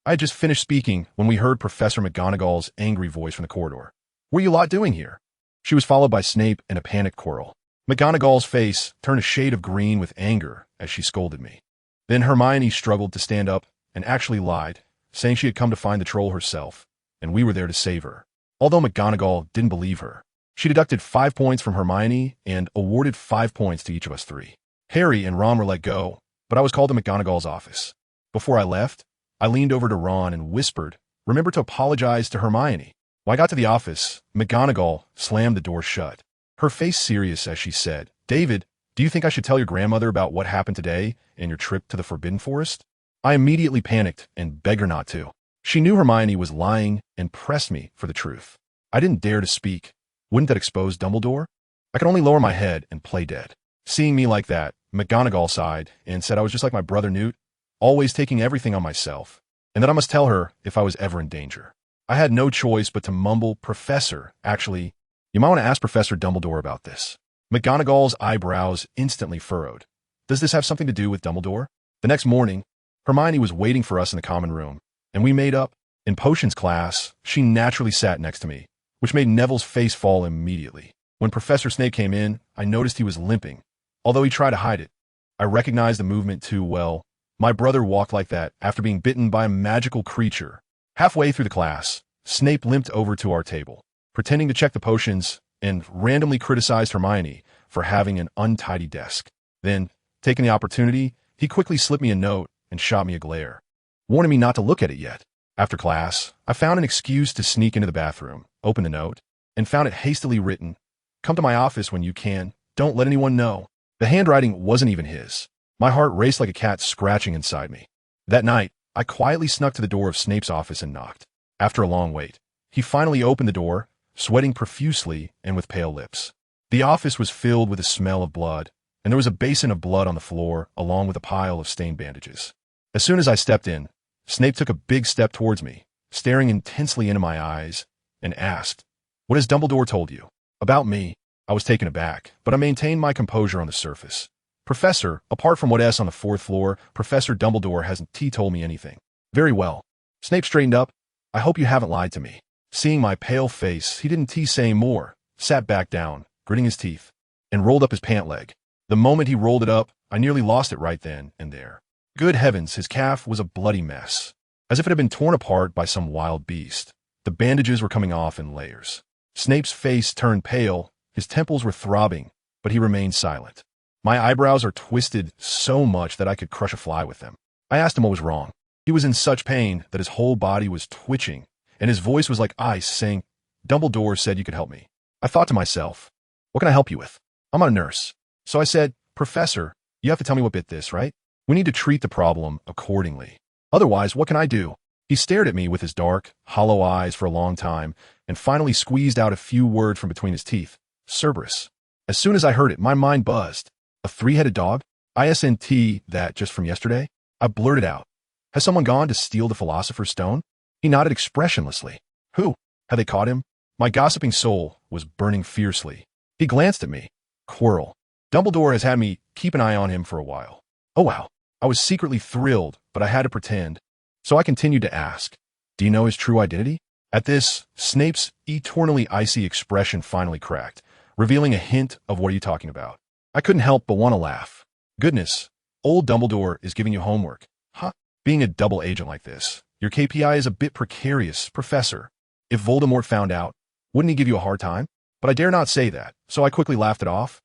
I had just finished speaking when we heard Professor McGonagall's angry voice from the corridor. What are you lot doing here? She was followed by Snape and a panicked Quirrell. McGonagall's face turned a shade of green with anger as she scolded me. Then Hermione struggled to stand up and actually lied, saying she had come to find the troll herself, and we were there to save her. Although McGonagall didn't believe her, she deducted 5 points from Hermione and awarded 5 points to each of us 3. Harry and Ron were let go, but I was called to McGonagall's office. Before I left, I leaned over to Ron and whispered, "Remember to apologize to Hermione." When I got to the office, McGonagall slammed the door shut. Her face serious as she said, "David, do you think I should tell your grandmother about what happened today and your trip to the Forbidden Forest?" I immediately panicked and begged her not to. She knew Hermione was lying and pressed me for the truth. I didn't dare to speak. Wouldn't that expose Dumbledore? I could only lower my head and play dead. Seeing me like that, McGonagall sighed and said I was just like my brother Newt, always taking everything on myself, and that I must tell her if I was ever in danger. I had no choice but to mumble, "Professor, actually, you might want to ask Professor Dumbledore about this." McGonagall's eyebrows instantly furrowed. "Does this have something to do with Dumbledore?" The next morning, Hermione was waiting for us in the common room, and we made up. In potions class, she naturally sat next to me, which made Neville's face fall immediately. When Professor Snape came in, I noticed he was limping, although he tried to hide it. I recognized the movement too well. My brother walked like that after being bitten by a magical creature. Halfway through the class, Snape limped over to our table, pretending to check the potions, and randomly criticized Hermione for having an untidy desk. Then, taking the opportunity, he quickly slipped me a note and shot me a glare, warning me not to look at it yet. After class, I found an excuse to sneak into the bathroom, opened the note, and found it hastily written, "Come to my office when you can. Don't let anyone know." The handwriting wasn't even his. My heart raced like a cat scratching inside me. That night, I quietly snuck to the door of Snape's office and knocked. After a long wait, he finally opened the door, sweating profusely and with pale lips. The office was filled with the smell of blood, and there was a basin of blood on the floor along with a pile of stained bandages. As soon as I stepped in, Snape took a big step towards me, staring intensely into my eyes, and asked, "What has Dumbledore told you?" "About me?" I was taken aback, but I maintained my composure on the surface. "Professor, apart from what S on the 4th floor, Professor Dumbledore hasn't told me anything." "Very well." Snape straightened up. "I hope you haven't lied to me." Seeing my pale face, he didn't say more, sat back down, gritting his teeth, and rolled up his pant leg. The moment he rolled it up, I nearly lost it right then and there. Good heavens, his calf was a bloody mess, as if it had been torn apart by some wild beast. The bandages were coming off in layers. Snape's face turned pale, his temples were throbbing, but he remained silent. My eyebrows are twisted so much that I could crush a fly with them. I asked him what was wrong. He was in such pain that his whole body was twitching, and his voice was like ice, saying, "Dumbledore said you could help me." I thought to myself, what can I help you with? I'm not a nurse. So I said, "Professor, you have to tell me what bit this, right? We need to treat the problem accordingly. Otherwise, what can I do?" He stared at me with his dark, hollow eyes for a long time, and finally squeezed out a few words from between his teeth. "Cerberus." As soon as I heard it, my mind buzzed. A 3-headed dog? Isn't that just from yesterday? I blurted out. "Has someone gone to steal the Philosopher's Stone?" He nodded expressionlessly. "Who? Have they caught him?" My gossiping soul was burning fiercely. He glanced at me. "Quirrell. Dumbledore has had me keep an eye on him for a while." Oh wow. I was secretly thrilled, but I had to pretend. So I continued to ask, "Do you know his true identity?" At this, Snape's eternally icy expression finally cracked, revealing a hint of "What are you talking about?" I couldn't help but want to laugh. "Goodness, old Dumbledore is giving you homework. Huh? Being a double agent like this, your KPI is a bit precarious, Professor. If Voldemort found out, wouldn't he give you a hard time?" But I dare not say that, so I quickly laughed it off.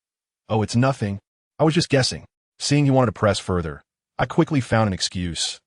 "Oh, it's nothing. I was just guessing." Seeing he wanted to press further, I quickly found an excuse.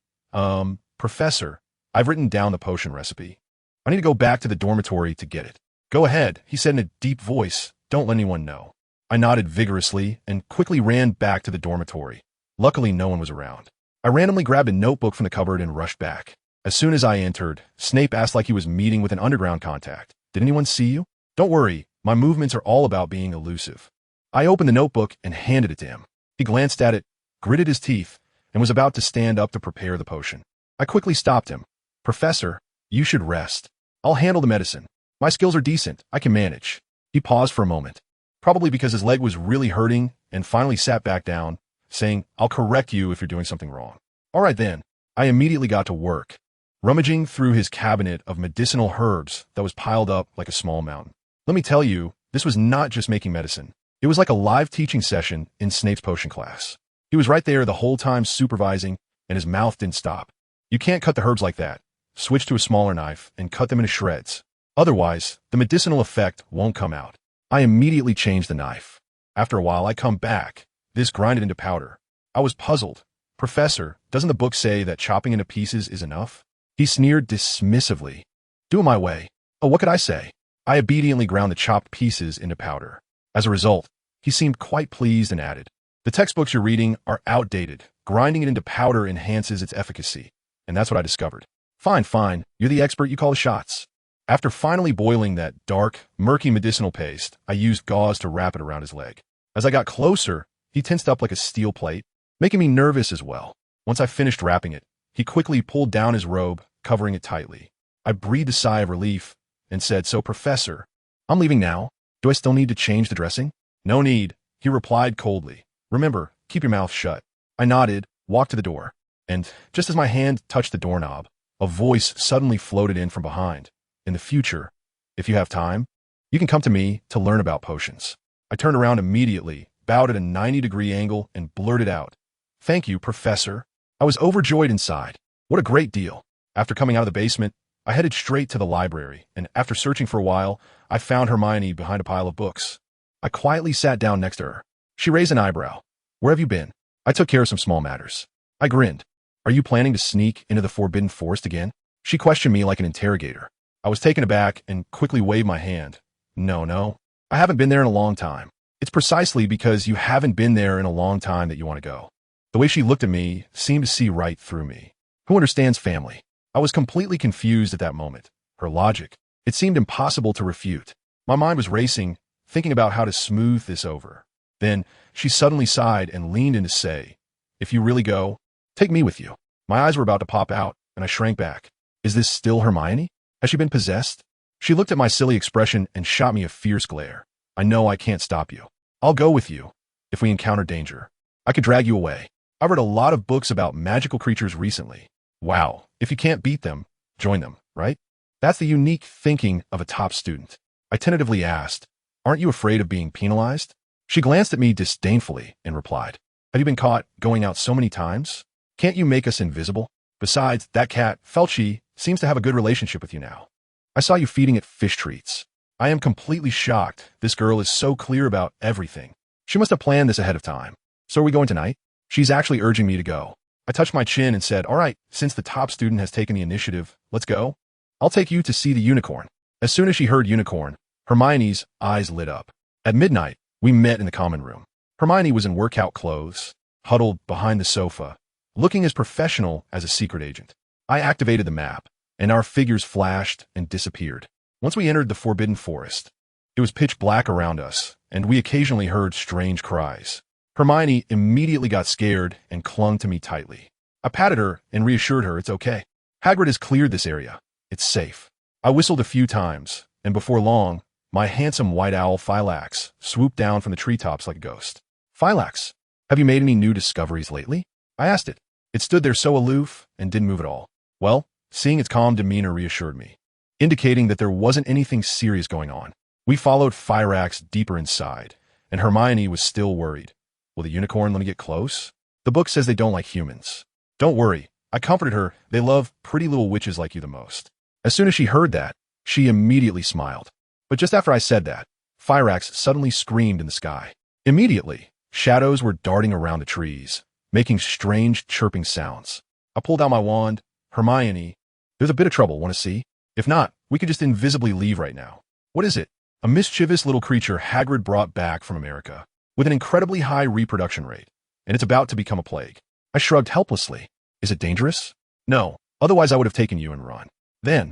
Professor, I've written down the potion recipe. I need to go back to the dormitory to get it." "Go ahead," he said in a deep voice. "Don't let anyone know." I nodded vigorously and quickly ran back to the dormitory. Luckily, no one was around. I randomly grabbed a notebook from the cupboard and rushed back. As soon as I entered, Snape asked like he was meeting with an underground contact, "Did anyone see you?" "Don't worry, my movements are all about being elusive." I opened the notebook and handed it to him. He glanced at it, gritted his teeth, and was about to stand up to prepare the potion. I quickly stopped him. "Professor, you should rest. I'll handle the medicine. My skills are decent. I can manage." He paused for a moment, probably because his leg was really hurting, and finally sat back down, saying, "I'll correct you if you're doing something wrong." All right then. I immediately got to work, rummaging through his cabinet of medicinal herbs that was piled up like a small mountain. Let me tell you, this was not just making medicine. It was like a live teaching session in Snape's potion class. He was right there the whole time supervising, and his mouth didn't stop. You can't cut the herbs like that. Switch to a smaller knife and cut them into shreds. Otherwise, the medicinal effect won't come out. I immediately changed the knife. After a while, I come back. This grinded into powder. I was puzzled. Professor, doesn't the book say that chopping into pieces is enough? He sneered dismissively. Do it my way. Oh, what could I say? I obediently ground the chopped pieces into powder. As a result, he seemed quite pleased and added, the textbooks you're reading are outdated. Grinding it into powder enhances its efficacy. And that's what I discovered. Fine, fine. You're the expert, you call the shots. After finally boiling that dark, murky medicinal paste, I used gauze to wrap it around his leg. As I got closer, he tensed up like a steel plate, making me nervous as well. Once I finished wrapping it, he quickly pulled down his robe, covering it tightly. I breathed a sigh of relief and said, so Professor, I'm leaving now. Do I still need to change the dressing? No need, he replied coldly. Remember, keep your mouth shut. I nodded, walked to the door, and just as my hand touched the doorknob, a voice suddenly floated in from behind. In the future, if you have time, you can come to me to learn about potions. I turned around immediately, bowed at a 90-degree angle, and blurted out, Thank you, Professor. I was overjoyed inside. What a great deal. After coming out of the basement, I headed straight to the library, and after searching for a while, I found Hermione behind a pile of books. I quietly sat down next to her. She raised an eyebrow. Where have you been? I took care of some small matters. I grinned. Are you planning to sneak into the Forbidden Forest again? She questioned me like an interrogator. I was taken aback and quickly waved my hand. No. I haven't been there in a long time. It's precisely because you haven't been there in a long time that you want to go. The way she looked at me seemed to see right through me. Who understands family? I was completely confused at that moment. Her logic. It seemed impossible to refute. My mind was racing, thinking about how to smooth this over. Then, she suddenly sighed and leaned in to say, If you really go, take me with you. My eyes were about to pop out, and I shrank back. Is this still Hermione? Has she been possessed? She looked at my silly expression and shot me a fierce glare. I know I can't stop you. I'll go with you. If we encounter danger, I could drag you away. I've read a lot of books about magical creatures recently. Wow, if you can't beat them, join them, right? That's the unique thinking of a top student. I tentatively asked, Aren't you afraid of being penalized? She glanced at me disdainfully and replied, Have you been caught going out so many times? Can't you make us invisible? Besides, that cat, Fiji, seems to have a good relationship with you now. I saw you feeding it fish treats. I am completely shocked. This girl is so clear about everything. She must have planned this ahead of time. So are we going tonight? She's actually urging me to go. I touched my chin and said, All right, since the top student has taken the initiative, let's go. I'll take you to see the unicorn. As soon as she heard unicorn, Hermione's eyes lit up. At midnight, we met in the common room. Hermione was in workout clothes, huddled behind the sofa, looking as professional as a secret agent. I activated the map, and our figures flashed and disappeared. Once we entered the Forbidden Forest, it was pitch black around us, and we occasionally heard strange cries. Hermione immediately got scared and clung to me tightly. I patted her and reassured her it's okay. Hagrid has cleared this area. It's safe. I whistled a few times, and before long, my handsome white owl Phylax swooped down from the treetops like a ghost. Phylax, have you made any new discoveries lately? I asked it. It stood there so aloof and didn't move at all. Well, seeing its calm demeanor reassured me, indicating that there wasn't anything serious going on. We followed Phylax deeper inside, and Hermione was still worried. Will the unicorn let me get close? The book says they don't like humans. Don't worry. I comforted her. They love pretty little witches like you the most. As soon as she heard that, she immediately smiled. But just after I said that, Phylax suddenly screamed in the sky. Immediately, shadows were darting around the trees, making strange chirping sounds. I pulled out my wand. Hermione, there's a bit of trouble. Want to see? If not, we could just invisibly leave right now. What is it? A mischievous little creature Hagrid brought back from America, with an incredibly high reproduction rate, and it's about to become a plague. I shrugged helplessly. Is it dangerous? No, otherwise I would have taken you and run. Then,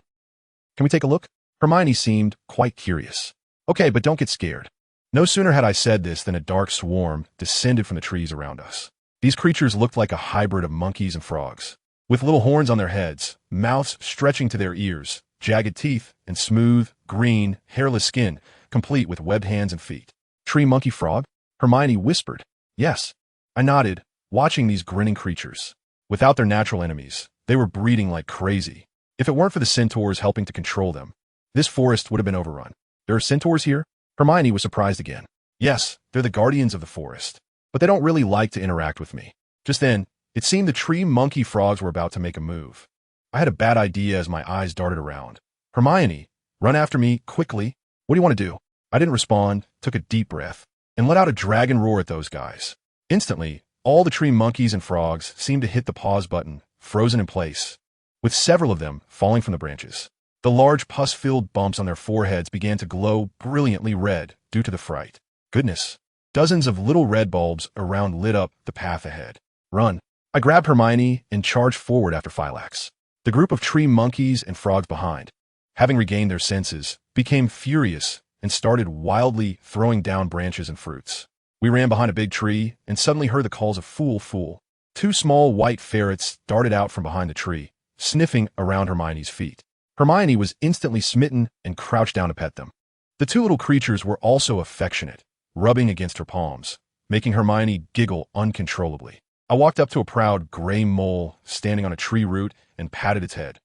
can we take a look? Hermione seemed quite curious. Okay, but don't get scared. No sooner had I said this than a dark swarm descended from the trees around us. These creatures looked like a hybrid of monkeys and frogs, with little horns on their heads, mouths stretching to their ears, jagged teeth, and smooth, green, hairless skin, complete with webbed hands and feet. Tree monkey frog? Hermione whispered. Yes. I nodded, watching these grinning creatures. Without their natural enemies, they were breeding like crazy. If it weren't for the centaurs helping to control them, this forest would have been overrun. There are centaurs here? Hermione was surprised again. Yes, they're the guardians of the forest, but they don't really like to interact with me. Just then, it seemed the tree monkey frogs were about to make a move. I had a bad idea as my eyes darted around. Hermione, run after me, quickly. What do you want to do? I didn't respond, took a deep breath, and let out a dragon roar at those guys. Instantly, all the tree monkeys and frogs seemed to hit the pause button, frozen in place, with several of them falling from the branches. The large pus-filled bumps on their foreheads began to glow brilliantly red due to the fright. Goodness. Dozens of little red bulbs around lit up the path ahead. Run. I grabbed Hermione and charged forward after Phylax. The group of tree monkeys and frogs behind, having regained their senses, became furious and started wildly throwing down branches and fruits. We ran behind a big tree and suddenly heard the calls of "Fool, fool." Two small white ferrets darted out from behind the tree, sniffing around Hermione's feet. Hermione was instantly smitten and crouched down to pet them. The two little creatures were also affectionate, rubbing against her palms, making Hermione giggle uncontrollably. I walked up to a proud gray mole standing on a tree root and patted its head.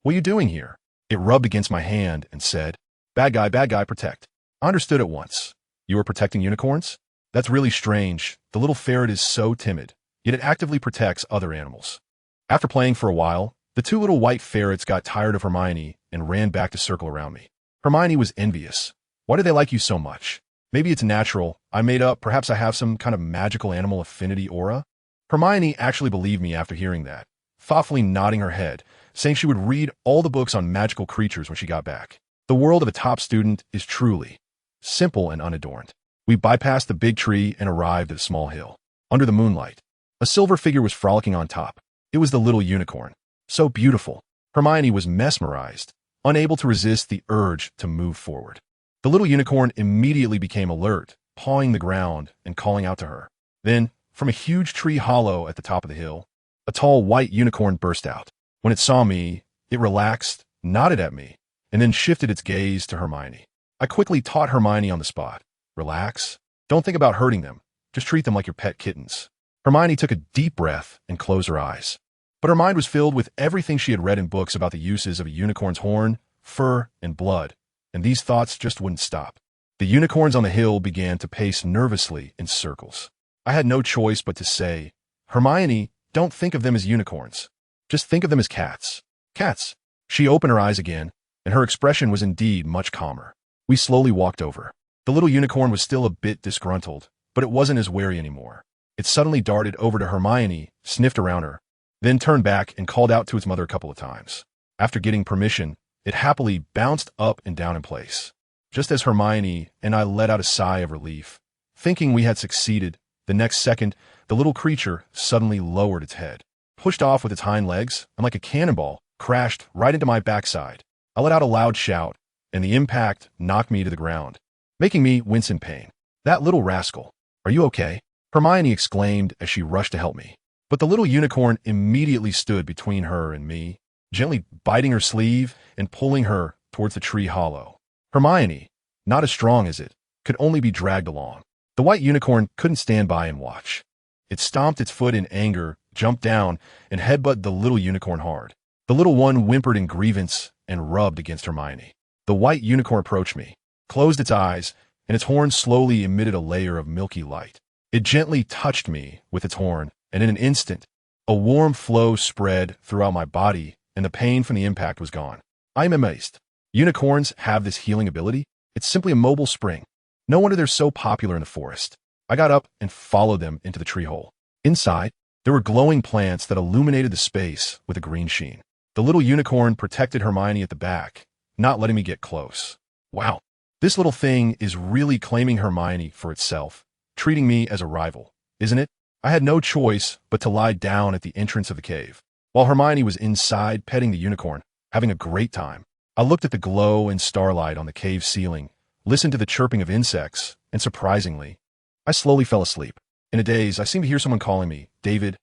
"What are you doing here?" It rubbed against my hand and said, bad guy, protect." I understood at once. You were protecting unicorns? That's really strange. The little ferret is so timid, yet it actively protects other animals. After playing for a while, the two little white ferrets got tired of Hermione and ran back to circle around me. Hermione was envious. Why do they like you so much? Maybe it's natural. I made up. Perhaps I have some kind of magical animal affinity aura. Hermione actually believed me after hearing that, thoughtfully nodding her head, saying she would read all the books on magical creatures when she got back. The world of a top student is truly simple and unadorned. We bypassed the big tree and arrived at a small hill. Under the moonlight, a silver figure was frolicking on top. It was the little unicorn. So beautiful. Hermione was mesmerized, unable to resist the urge to move forward. The little unicorn immediately became alert, pawing the ground and calling out to her. Then, from a huge tree hollow at the top of the hill, a tall white unicorn burst out. When it saw me, it relaxed, nodded at me, and then shifted its gaze to Hermione. I quickly taught Hermione on the spot. Relax. Don't think about hurting them. Just treat them like your pet kittens. Hermione took a deep breath and closed her eyes. But her mind was filled with everything she had read in books about the uses of a unicorn's horn, fur, and blood, and these thoughts just wouldn't stop. The unicorns on the hill began to pace nervously in circles. I had no choice but to say, Hermione, don't think of them as unicorns. Just think of them as cats. Cats. She opened her eyes again, and her expression was indeed much calmer. We slowly walked over. The little unicorn was still a bit disgruntled, but it wasn't as wary anymore. It suddenly darted over to Hermione, sniffed around her, then turned back and called out to its mother a couple of times. After getting permission, it happily bounced up and down in place. Just as Hermione and I let out a sigh of relief, thinking we had succeeded, the next second, the little creature suddenly lowered its head, pushed off with its hind legs, and like a cannonball, crashed right into my backside. I let out a loud shout, and the impact knocked me to the ground, making me wince in pain. That little rascal. Are you okay? Hermione exclaimed as she rushed to help me. But the little unicorn immediately stood between her and me, gently biting her sleeve and pulling her towards the tree hollow. Hermione, not as strong as it, could only be dragged along. The white unicorn couldn't stand by and watch. It stomped its foot in anger, jumped down, and headbutted the little unicorn hard. The little one whimpered in grievance and rubbed against Hermione. The white unicorn approached me, closed its eyes, and its horn slowly emitted a layer of milky light. It gently touched me with its horn, and in an instant, a warm flow spread throughout my body, and the pain from the impact was gone. I'm amazed. Unicorns have this healing ability. It's simply a mobile spring. No wonder they're so popular in the forest. I got up and followed them into the tree hole. Inside, there were glowing plants that illuminated the space with a green sheen. The little unicorn protected Hermione at the back, not letting me get close. Wow, this little thing is really claiming Hermione for itself, treating me as a rival, isn't it? I had no choice but to lie down at the entrance of the cave. While Hermione was inside petting the unicorn, having a great time, I looked at the glow and starlight on the cave ceiling, listened to the chirping of insects, and surprisingly, I slowly fell asleep. In a daze, I seemed to hear someone calling me, "David,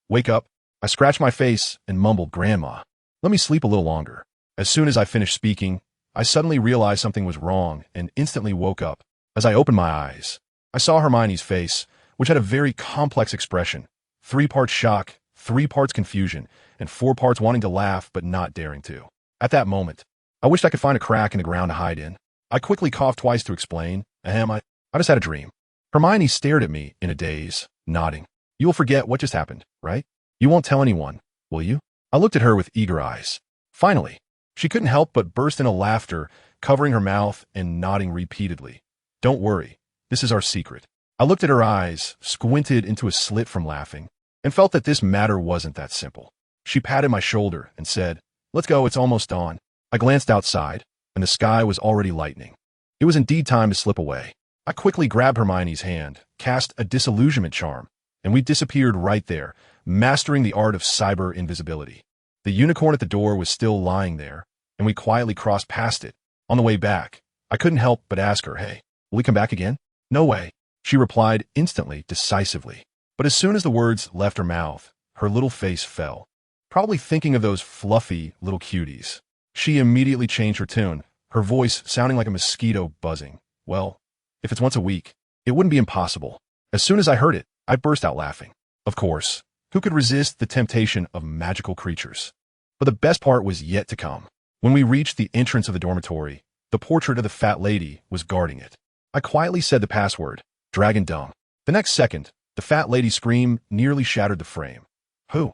wake up." I scratched my face and mumbled, "Grandma, let me sleep a little longer." As soon as I finished speaking, I suddenly realized something was wrong and instantly woke up. As I opened my eyes, I saw Hermione's face, which had a very complex expression, 3 parts shock, 3 parts confusion, and 4 parts wanting to laugh but not daring to. At that moment, I wished I could find a crack in the ground to hide in. I quickly coughed twice to explain, "Ahem, I just had a dream. Hermione stared at me in a daze, nodding. You'll forget what just happened, right? You won't tell anyone, will you? I looked at her with eager eyes. Finally, she couldn't help but burst into laughter, covering her mouth and nodding repeatedly. Don't worry, this is our secret. I looked at her eyes, squinted into a slit from laughing, and felt that this matter wasn't that simple. She patted my shoulder and said, let's go, it's almost dawn. I glanced outside, and the sky was already lightening. It was indeed time to slip away. I quickly grabbed Hermione's hand, cast a disillusionment charm, and we disappeared right there, mastering the art of cyber invisibility. The unicorn at the door was still lying there, and we quietly crossed past it. On the way back, I couldn't help but ask her, hey, will we come back again? No way, she replied instantly, decisively. But as soon as the words left her mouth, her little face fell, probably thinking of those fluffy little cuties. She immediately changed her tune, her voice sounding like a mosquito buzzing. Well, if it's once a week, it wouldn't be impossible. As soon as I heard it, I burst out laughing. Of course, who could resist the temptation of magical creatures? But the best part was yet to come. When we reached the entrance of the dormitory, the portrait of the fat lady was guarding it. I quietly said the password, Dragon Dung. The next second, the fat lady's scream nearly shattered the frame. Who?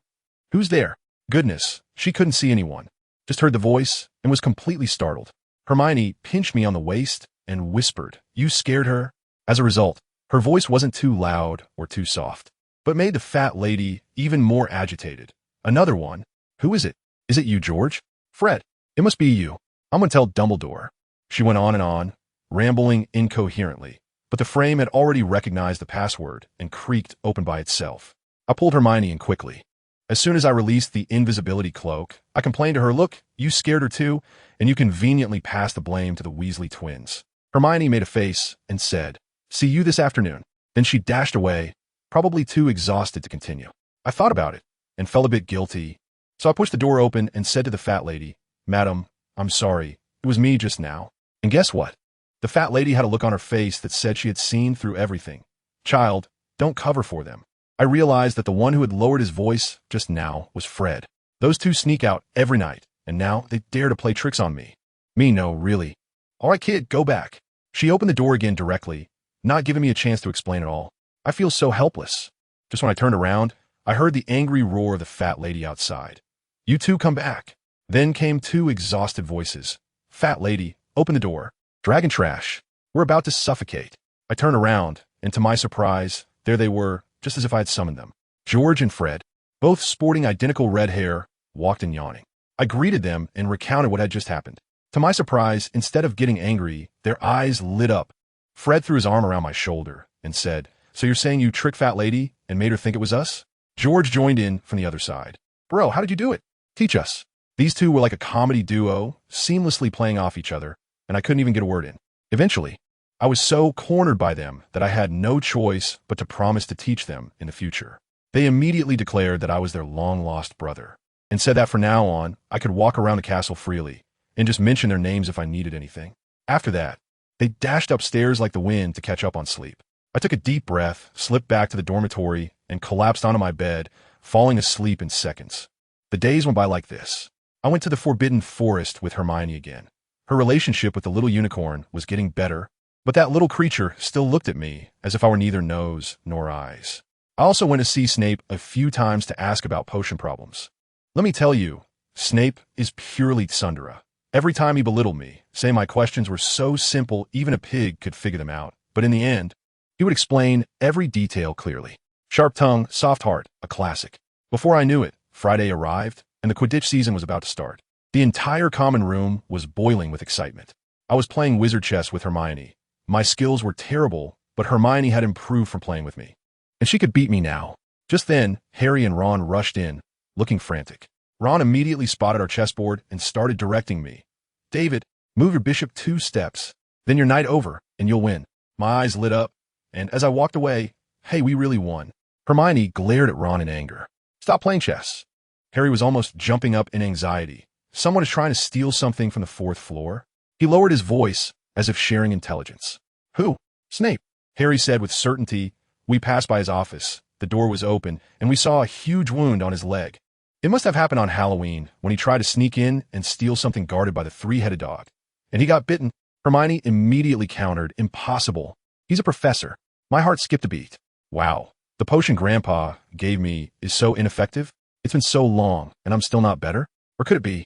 Who's there? Goodness, she couldn't see anyone. Just heard the voice and was completely startled. Hermione pinched me on the waist and whispered, you scared her? As a result, her voice wasn't too loud or too soft, but made the fat lady even more agitated. Another one. Who is it? Is it you, George? Fred, it must be you. I'm going to tell Dumbledore. She went on and on, rambling incoherently, but the frame had already recognized the password and creaked open by itself. I pulled Hermione in quickly. As soon as I released the invisibility cloak, I complained to her, look, you scared her too, and you conveniently passed the blame to the Weasley twins. Hermione made a face and said, see you this afternoon. Then she dashed away, probably too exhausted to continue. I thought about it and felt a bit guilty, so I pushed the door open and said to the fat lady, Madam, I'm sorry, it was me just now. And guess what? The fat lady had a look on her face that said she had seen through everything. Child, don't cover for them. I realized that the one who had lowered his voice just now was Fred. Those two sneak out every night, and now they dare to play tricks on me. Me, no, really. All right, kid, go back. She opened the door again directly, not giving me a chance to explain it all. I feel so helpless. Just when I turned around, I heard the angry roar of the fat lady outside. You two come back. Then came two exhausted voices. Fat lady, open the door. Dragon trash. We're about to suffocate. I turned around, and to my surprise, there they were, just as if I had summoned them. George and Fred, both sporting identical red hair, walked in yawning. I greeted them and recounted what had just happened. To my surprise, instead of getting angry, their eyes lit up. Fred threw his arm around my shoulder and said, so you're saying you tricked Fat Lady and made her think it was us? George joined in from the other side. Bro, how did you do it? Teach us. These two were like a comedy duo, seamlessly playing off each other, and I couldn't even get a word in. Eventually, I was so cornered by them that I had no choice but to promise to teach them in the future. They immediately declared that I was their long-lost brother, and said that from now on, I could walk around the castle freely, and just mention their names if I needed anything. After that, they dashed upstairs like the wind to catch up on sleep. I took a deep breath, slipped back to the dormitory, and collapsed onto my bed, falling asleep in seconds. The days went by like this. I went to the Forbidden Forest with Hermione again. Her relationship with the little unicorn was getting better, but that little creature still looked at me as if I were neither nose nor eyes. I also went to see Snape a few times to ask about potion problems. Let me tell you, Snape is purely tsundere. Every time he belittled me, saying my questions were so simple even a pig could figure them out. But in the end, he would explain every detail clearly. Sharp tongue, soft heart, a classic. Before I knew it, Friday arrived, and the Quidditch season was about to start. The entire common room was boiling with excitement. I was playing wizard chess with Hermione. My skills were terrible, but Hermione had improved from playing with me, and she could beat me now. Just then, Harry and Ron rushed in, looking frantic. Ron immediately spotted our chessboard and started directing me. David, move your bishop 2 steps, then your knight over, and you'll win. My eyes lit up, and as I walked away, hey, we really won. Hermione glared at Ron in anger. Stop playing chess. Harry was almost jumping up in anxiety. Someone is trying to steal something from the 4th floor. He lowered his voice as if sharing intelligence. Who? Snape, Harry said with certainty. We passed by his office. The door was open, and we saw a huge wound on his leg. It must have happened on Halloween when he tried to sneak in and steal something guarded by the 3-headed dog. And he got bitten. Hermione immediately countered, impossible. He's a professor. My heart skipped a beat. Wow, the potion Grandpa gave me is so ineffective? It's been so long, and I'm still not better? Or could it be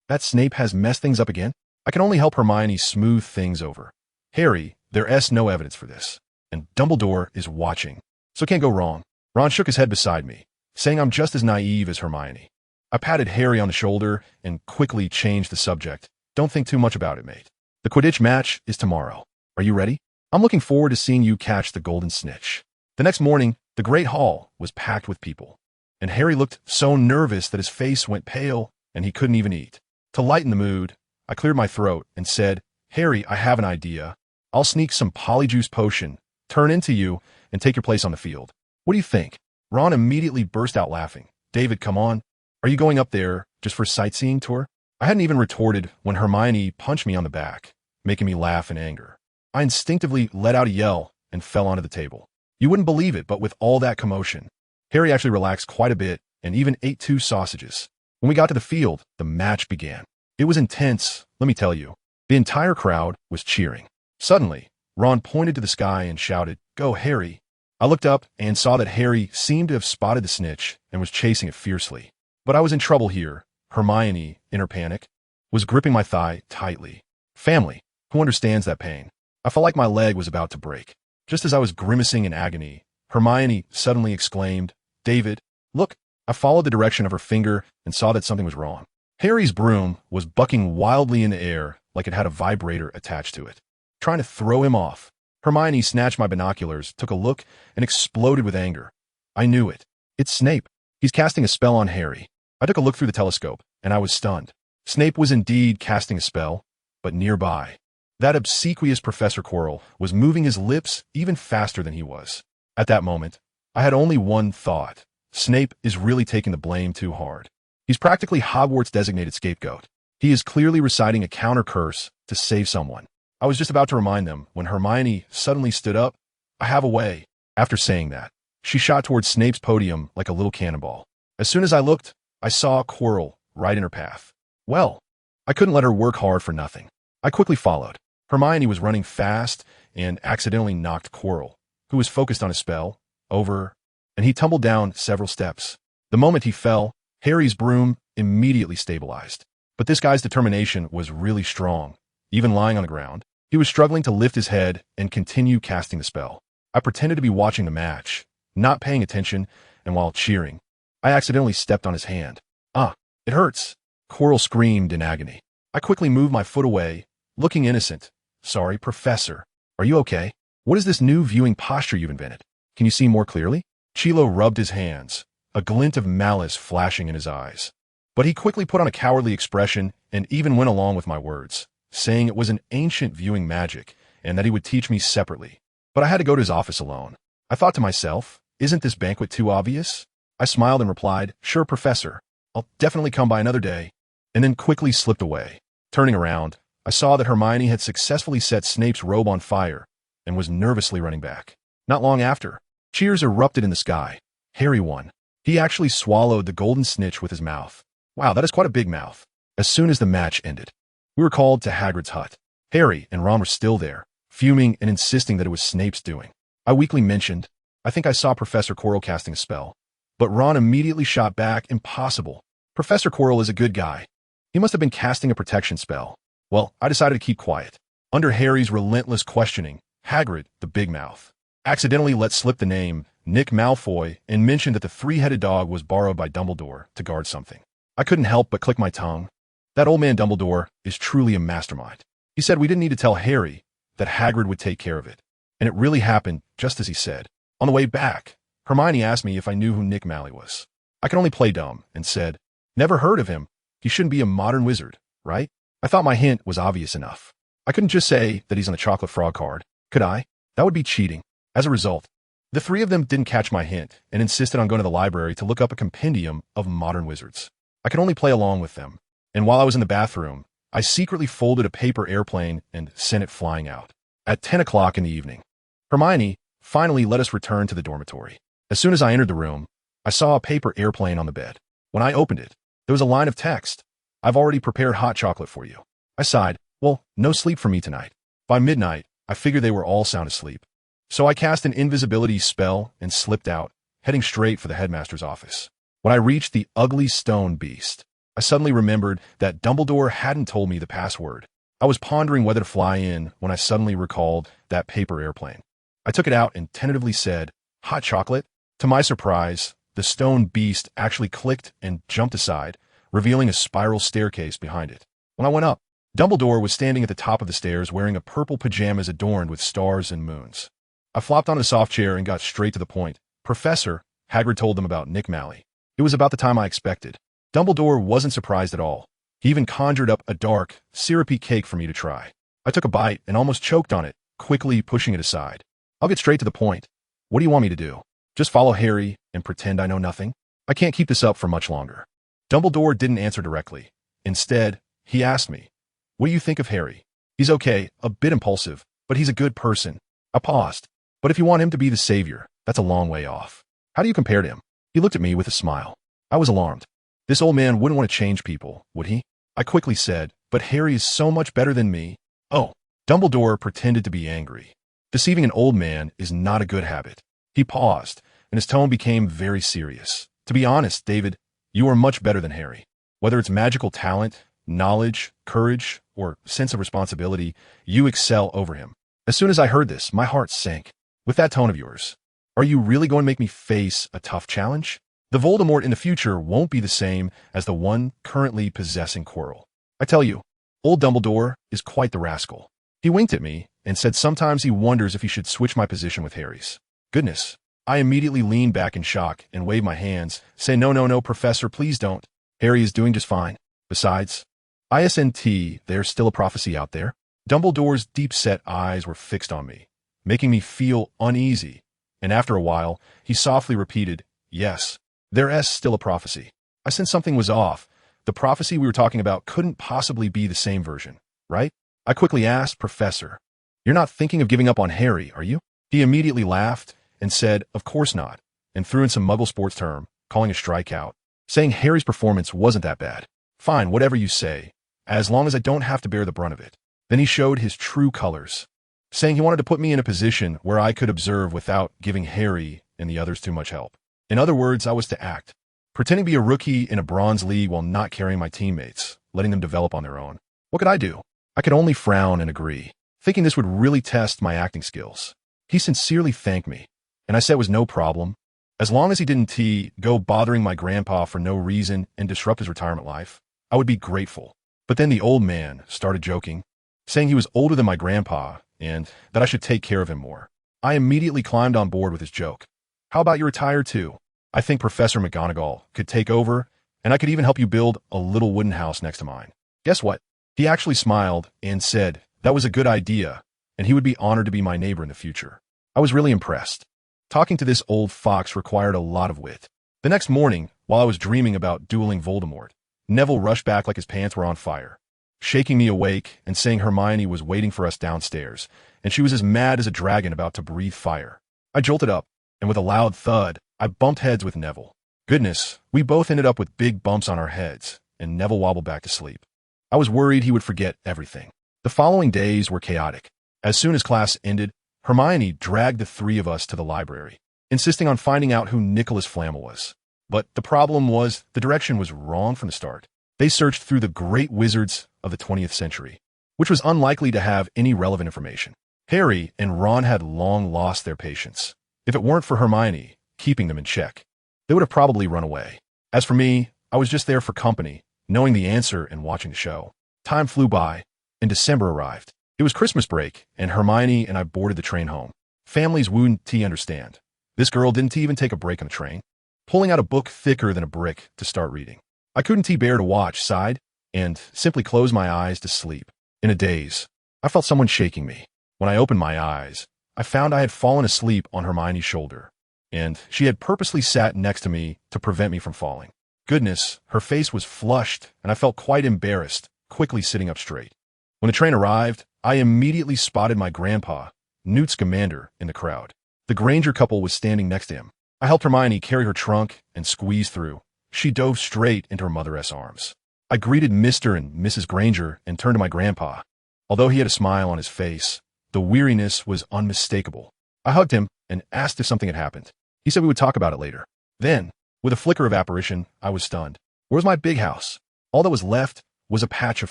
that Snape has messed things up again? I can only help Hermione smooth things over. Harry, there's no evidence for this. And Dumbledore is watching, so it can't go wrong. Ron shook his head beside me, saying I'm just as naive as Hermione. I patted Harry on the shoulder and quickly changed the subject. Don't think too much about it, mate. The Quidditch match is tomorrow. Are you ready? I'm looking forward to seeing you catch the golden snitch. The next morning, the Great Hall was packed with people, and Harry looked so nervous that his face went pale and he couldn't even eat. To lighten the mood, I cleared my throat and said, Harry, I have an idea. I'll sneak some polyjuice potion, turn into you, and take your place on the field. What do you think? Ron immediately burst out laughing. David, come on. Are you going up there just for a sightseeing tour? I hadn't even retorted when Hermione punched me on the back, making me laugh in anger. I instinctively let out a yell and fell onto the table. You wouldn't believe it, but with all that commotion, Harry actually relaxed quite a bit and even ate 2 sausages. When we got to the field, the match began. It was intense, let me tell you. The entire crowd was cheering. Suddenly, Ron pointed to the sky and shouted, Go, Harry. I looked up and saw that Harry seemed to have spotted the snitch and was chasing it fiercely. But I was in trouble here. Hermione, in her panic, was gripping my thigh tightly. Family, who understands that pain? I felt like my leg was about to break. Just as I was grimacing in agony, Hermione suddenly exclaimed, David, look. I followed the direction of her finger and saw that something was wrong. Harry's broom was bucking wildly in the air like it had a vibrator attached to it, trying to throw him off. Hermione snatched my binoculars, took a look, and exploded with anger. I knew it. It's Snape. He's casting a spell on Harry. I took a look through the telescope, and I was stunned. Snape was indeed casting a spell, but nearby. That obsequious Professor Quirrell was moving his lips even faster than he was. At that moment, I had only one thought. Snape is really taking the blame too hard. He's practically Hogwarts' designated scapegoat. He is clearly reciting a counter curse to save someone. I was just about to remind them when Hermione suddenly stood up. I have a way. After saying that, she shot towards Snape's podium like a little cannonball. As soon as I looked, I saw Quirrell right in her path. Well, I couldn't let her work hard for nothing. I quickly followed. Hermione was running fast and accidentally knocked Quirrell, who was focused on his spell, over, and he tumbled down several steps. The moment he fell, Harry's broom immediately stabilized. But this guy's determination was really strong. Even lying on the ground, he was struggling to lift his head and continue casting the spell. I pretended to be watching the match, not paying attention, and while cheering, I accidentally stepped on his hand. Ah, it hurts. Quirrell screamed in agony. I quickly moved my foot away, looking innocent. Sorry, Professor. Are you okay? What is this new viewing posture you've invented? Can you see more clearly? Chilo rubbed his hands, a glint of malice flashing in his eyes. But he quickly put on a cowardly expression and even went along with my words, saying it was an ancient viewing magic and that he would teach me separately. But I had to go to his office alone. I thought to myself, isn't this banquet too obvious? I smiled and replied, Sure, Professor. I'll definitely come by another day, and then quickly slipped away. Turning around, I saw that Hermione had successfully set Snape's robe on fire and was nervously running back. Not long after, cheers erupted in the sky. Harry won. He actually swallowed the golden snitch with his mouth. Wow, that is quite a big mouth. As soon as the match ended, we were called to Hagrid's hut. Harry and Ron were still there, fuming and insisting that it was Snape's doing. I weakly mentioned, I think I saw Professor Quirrell casting a spell. But Ron immediately shot back, impossible. Professor Quirrell is a good guy. He must have been casting a protection spell. Well, I decided to keep quiet. Under Harry's relentless questioning, Hagrid, the big mouth, accidentally let slip the name Nick Malfoy and mentioned that the 3-headed dog was borrowed by Dumbledore to guard something. I couldn't help but click my tongue. That old man Dumbledore is truly a mastermind. He said we didn't need to tell Harry that Hagrid would take care of it. And it really happened just as he said. On the way back, Hermione asked me if I knew who Nick Malley was. I could only play dumb and said, Never heard of him. He shouldn't be a modern wizard, right? I thought my hint was obvious enough. I couldn't just say that he's on the chocolate frog card, could I? That would be cheating. As a result, the 3 of them didn't catch my hint and insisted on going to the library to look up a compendium of modern wizards. I could only play along with them, and while I was in the bathroom, I secretly folded a paper airplane and sent it flying out. At 10 o'clock in the evening, Hermione finally let us return to the dormitory. As soon as I entered the room, I saw a paper airplane on the bed. When I opened it, there was a line of text. I've already prepared hot chocolate for you. I sighed. Well, no sleep for me tonight. By midnight, I figured they were all sound asleep. So I cast an invisibility spell and slipped out, heading straight for the headmaster's office. When I reached the ugly stone beast, I suddenly remembered that Dumbledore hadn't told me the password. I was pondering whether to fly in when I suddenly recalled that paper airplane. I took it out and tentatively said, "Hot chocolate?" To my surprise, the stone beast actually clicked and jumped aside, revealing a spiral staircase behind it. When I went up, Dumbledore was standing at the top of the stairs wearing a purple pajamas adorned with stars and moons. I flopped onto the soft chair and got straight to the point. "Professor," Hagrid told them about Nick Malley. It was about the time I expected. Dumbledore wasn't surprised at all. He even conjured up a dark, syrupy cake for me to try. I took a bite and almost choked on it, quickly pushing it aside. "I'll get straight to the point. What do you want me to do? Just follow Harry and pretend I know nothing? I can't keep this up for much longer." Dumbledore didn't answer directly. Instead, he asked me, "What do you think of Harry? He's okay, a bit impulsive, but he's a good person." I paused. "But if you want him to be the savior, that's a long way off. How do you compare to him?" He looked at me with a smile. I was alarmed. This old man wouldn't want to change people, would he? I quickly said, "But Harry is so much better than me." "Oh." Dumbledore pretended to be angry. Deceiving an old man is not a good habit. He paused, and his tone became very serious. "To be honest, David, you are much better than Harry. Whether it's magical talent, knowledge, courage, or sense of responsibility, you excel over him." As soon as I heard this, my heart sank. "With that tone of yours, are you really going to make me face a tough challenge? The Voldemort in the future won't be the same as the one currently possessing Quirrell. I tell you, old Dumbledore is quite the rascal." He winked at me and said sometimes he wonders if he should switch my position with Harry's. Goodness. I immediately leaned back in shock and waved my hands, saying, No, Professor, please don't. Harry is doing just fine. Besides, ISNT, there's still a prophecy out there." Dumbledore's deep-set eyes were fixed on me, making me feel uneasy, and after a while, he softly repeated, "Yes, there's still a prophecy." I sensed something was off. The prophecy we were talking about couldn't possibly be the same version, right? I quickly asked, "Professor, you're not thinking of giving up on Harry, are you?" He immediately laughed and said, "Of course not," and threw in some Muggle sports term, calling a strikeout, saying Harry's performance wasn't that bad. "Fine, whatever you say, as long as I don't have to bear the brunt of it." Then he showed his true colors, saying he wanted to put me in a position where I could observe without giving Harry and the others too much help. In other words, I was to act, pretending to be a rookie in a bronze league while not carrying my teammates, letting them develop on their own. What could I do? I could only frown and agree, thinking this would really test my acting skills. He sincerely thanked me, and I said it was no problem. As long as he didn't go bothering my grandpa for no reason and disrupt his retirement life, I would be grateful. But then the old man started joking, saying he was older than my grandpa and that I should take care of him more. I immediately climbed on board with his joke. "How about you retire too? I think Professor McGonagall could take over, and I could even help you build a little wooden house next to mine." Guess what? He actually smiled and said that was a good idea, and he would be honored to be my neighbor in the future. I was really impressed. Talking to this old fox required a lot of wit. The next morning, while I was dreaming about dueling Voldemort, Neville rushed back like his pants were on fire, shaking me awake and saying Hermione was waiting for us downstairs, and she was as mad as a dragon about to breathe fire. I jolted up, and with a loud thud, I bumped heads with Neville. Goodness, we both ended up with big bumps on our heads, and Neville wobbled back to sleep. I was worried he would forget everything. The following days were chaotic. As soon as class ended, Hermione dragged the three of us to the library, insisting on finding out who Nicholas Flamel was. But the problem was the direction was wrong from the start. They searched through the great wizards of the 20th century, which was unlikely to have any relevant information. Harry and Ron had long lost their patience. If it weren't for Hermione keeping them in check, they would have probably run away. As for me, I was just there for company, knowing the answer and watching the show. Time flew by, and December arrived. It was Christmas break, and Hermione and I boarded the train home. Families wouldn't understand. This girl didn't even take a break on the train, pulling out a book thicker than a brick to start reading. I couldn't bear to watch, sighed, and simply closed my eyes to sleep. In a daze, I felt someone shaking me. When I opened my eyes, I found I had fallen asleep on Hermione's shoulder, and she had purposely sat next to me to prevent me from falling. Goodness, her face was flushed, and I felt quite embarrassed, quickly sitting up straight. When the train arrived, I immediately spotted my grandpa, Newt Scamander, in the crowd. The Granger couple was standing next to him. I helped Hermione carry her trunk and squeeze through. She dove straight into her mother's arms. I greeted Mr. and Mrs. Granger and turned to my grandpa. Although he had a smile on his face, The weariness was unmistakable. I hugged him and asked if something had happened. He said we would talk about it later. Then, with a flicker of apparition, I was stunned. Where was my big house? All that was left was a patch of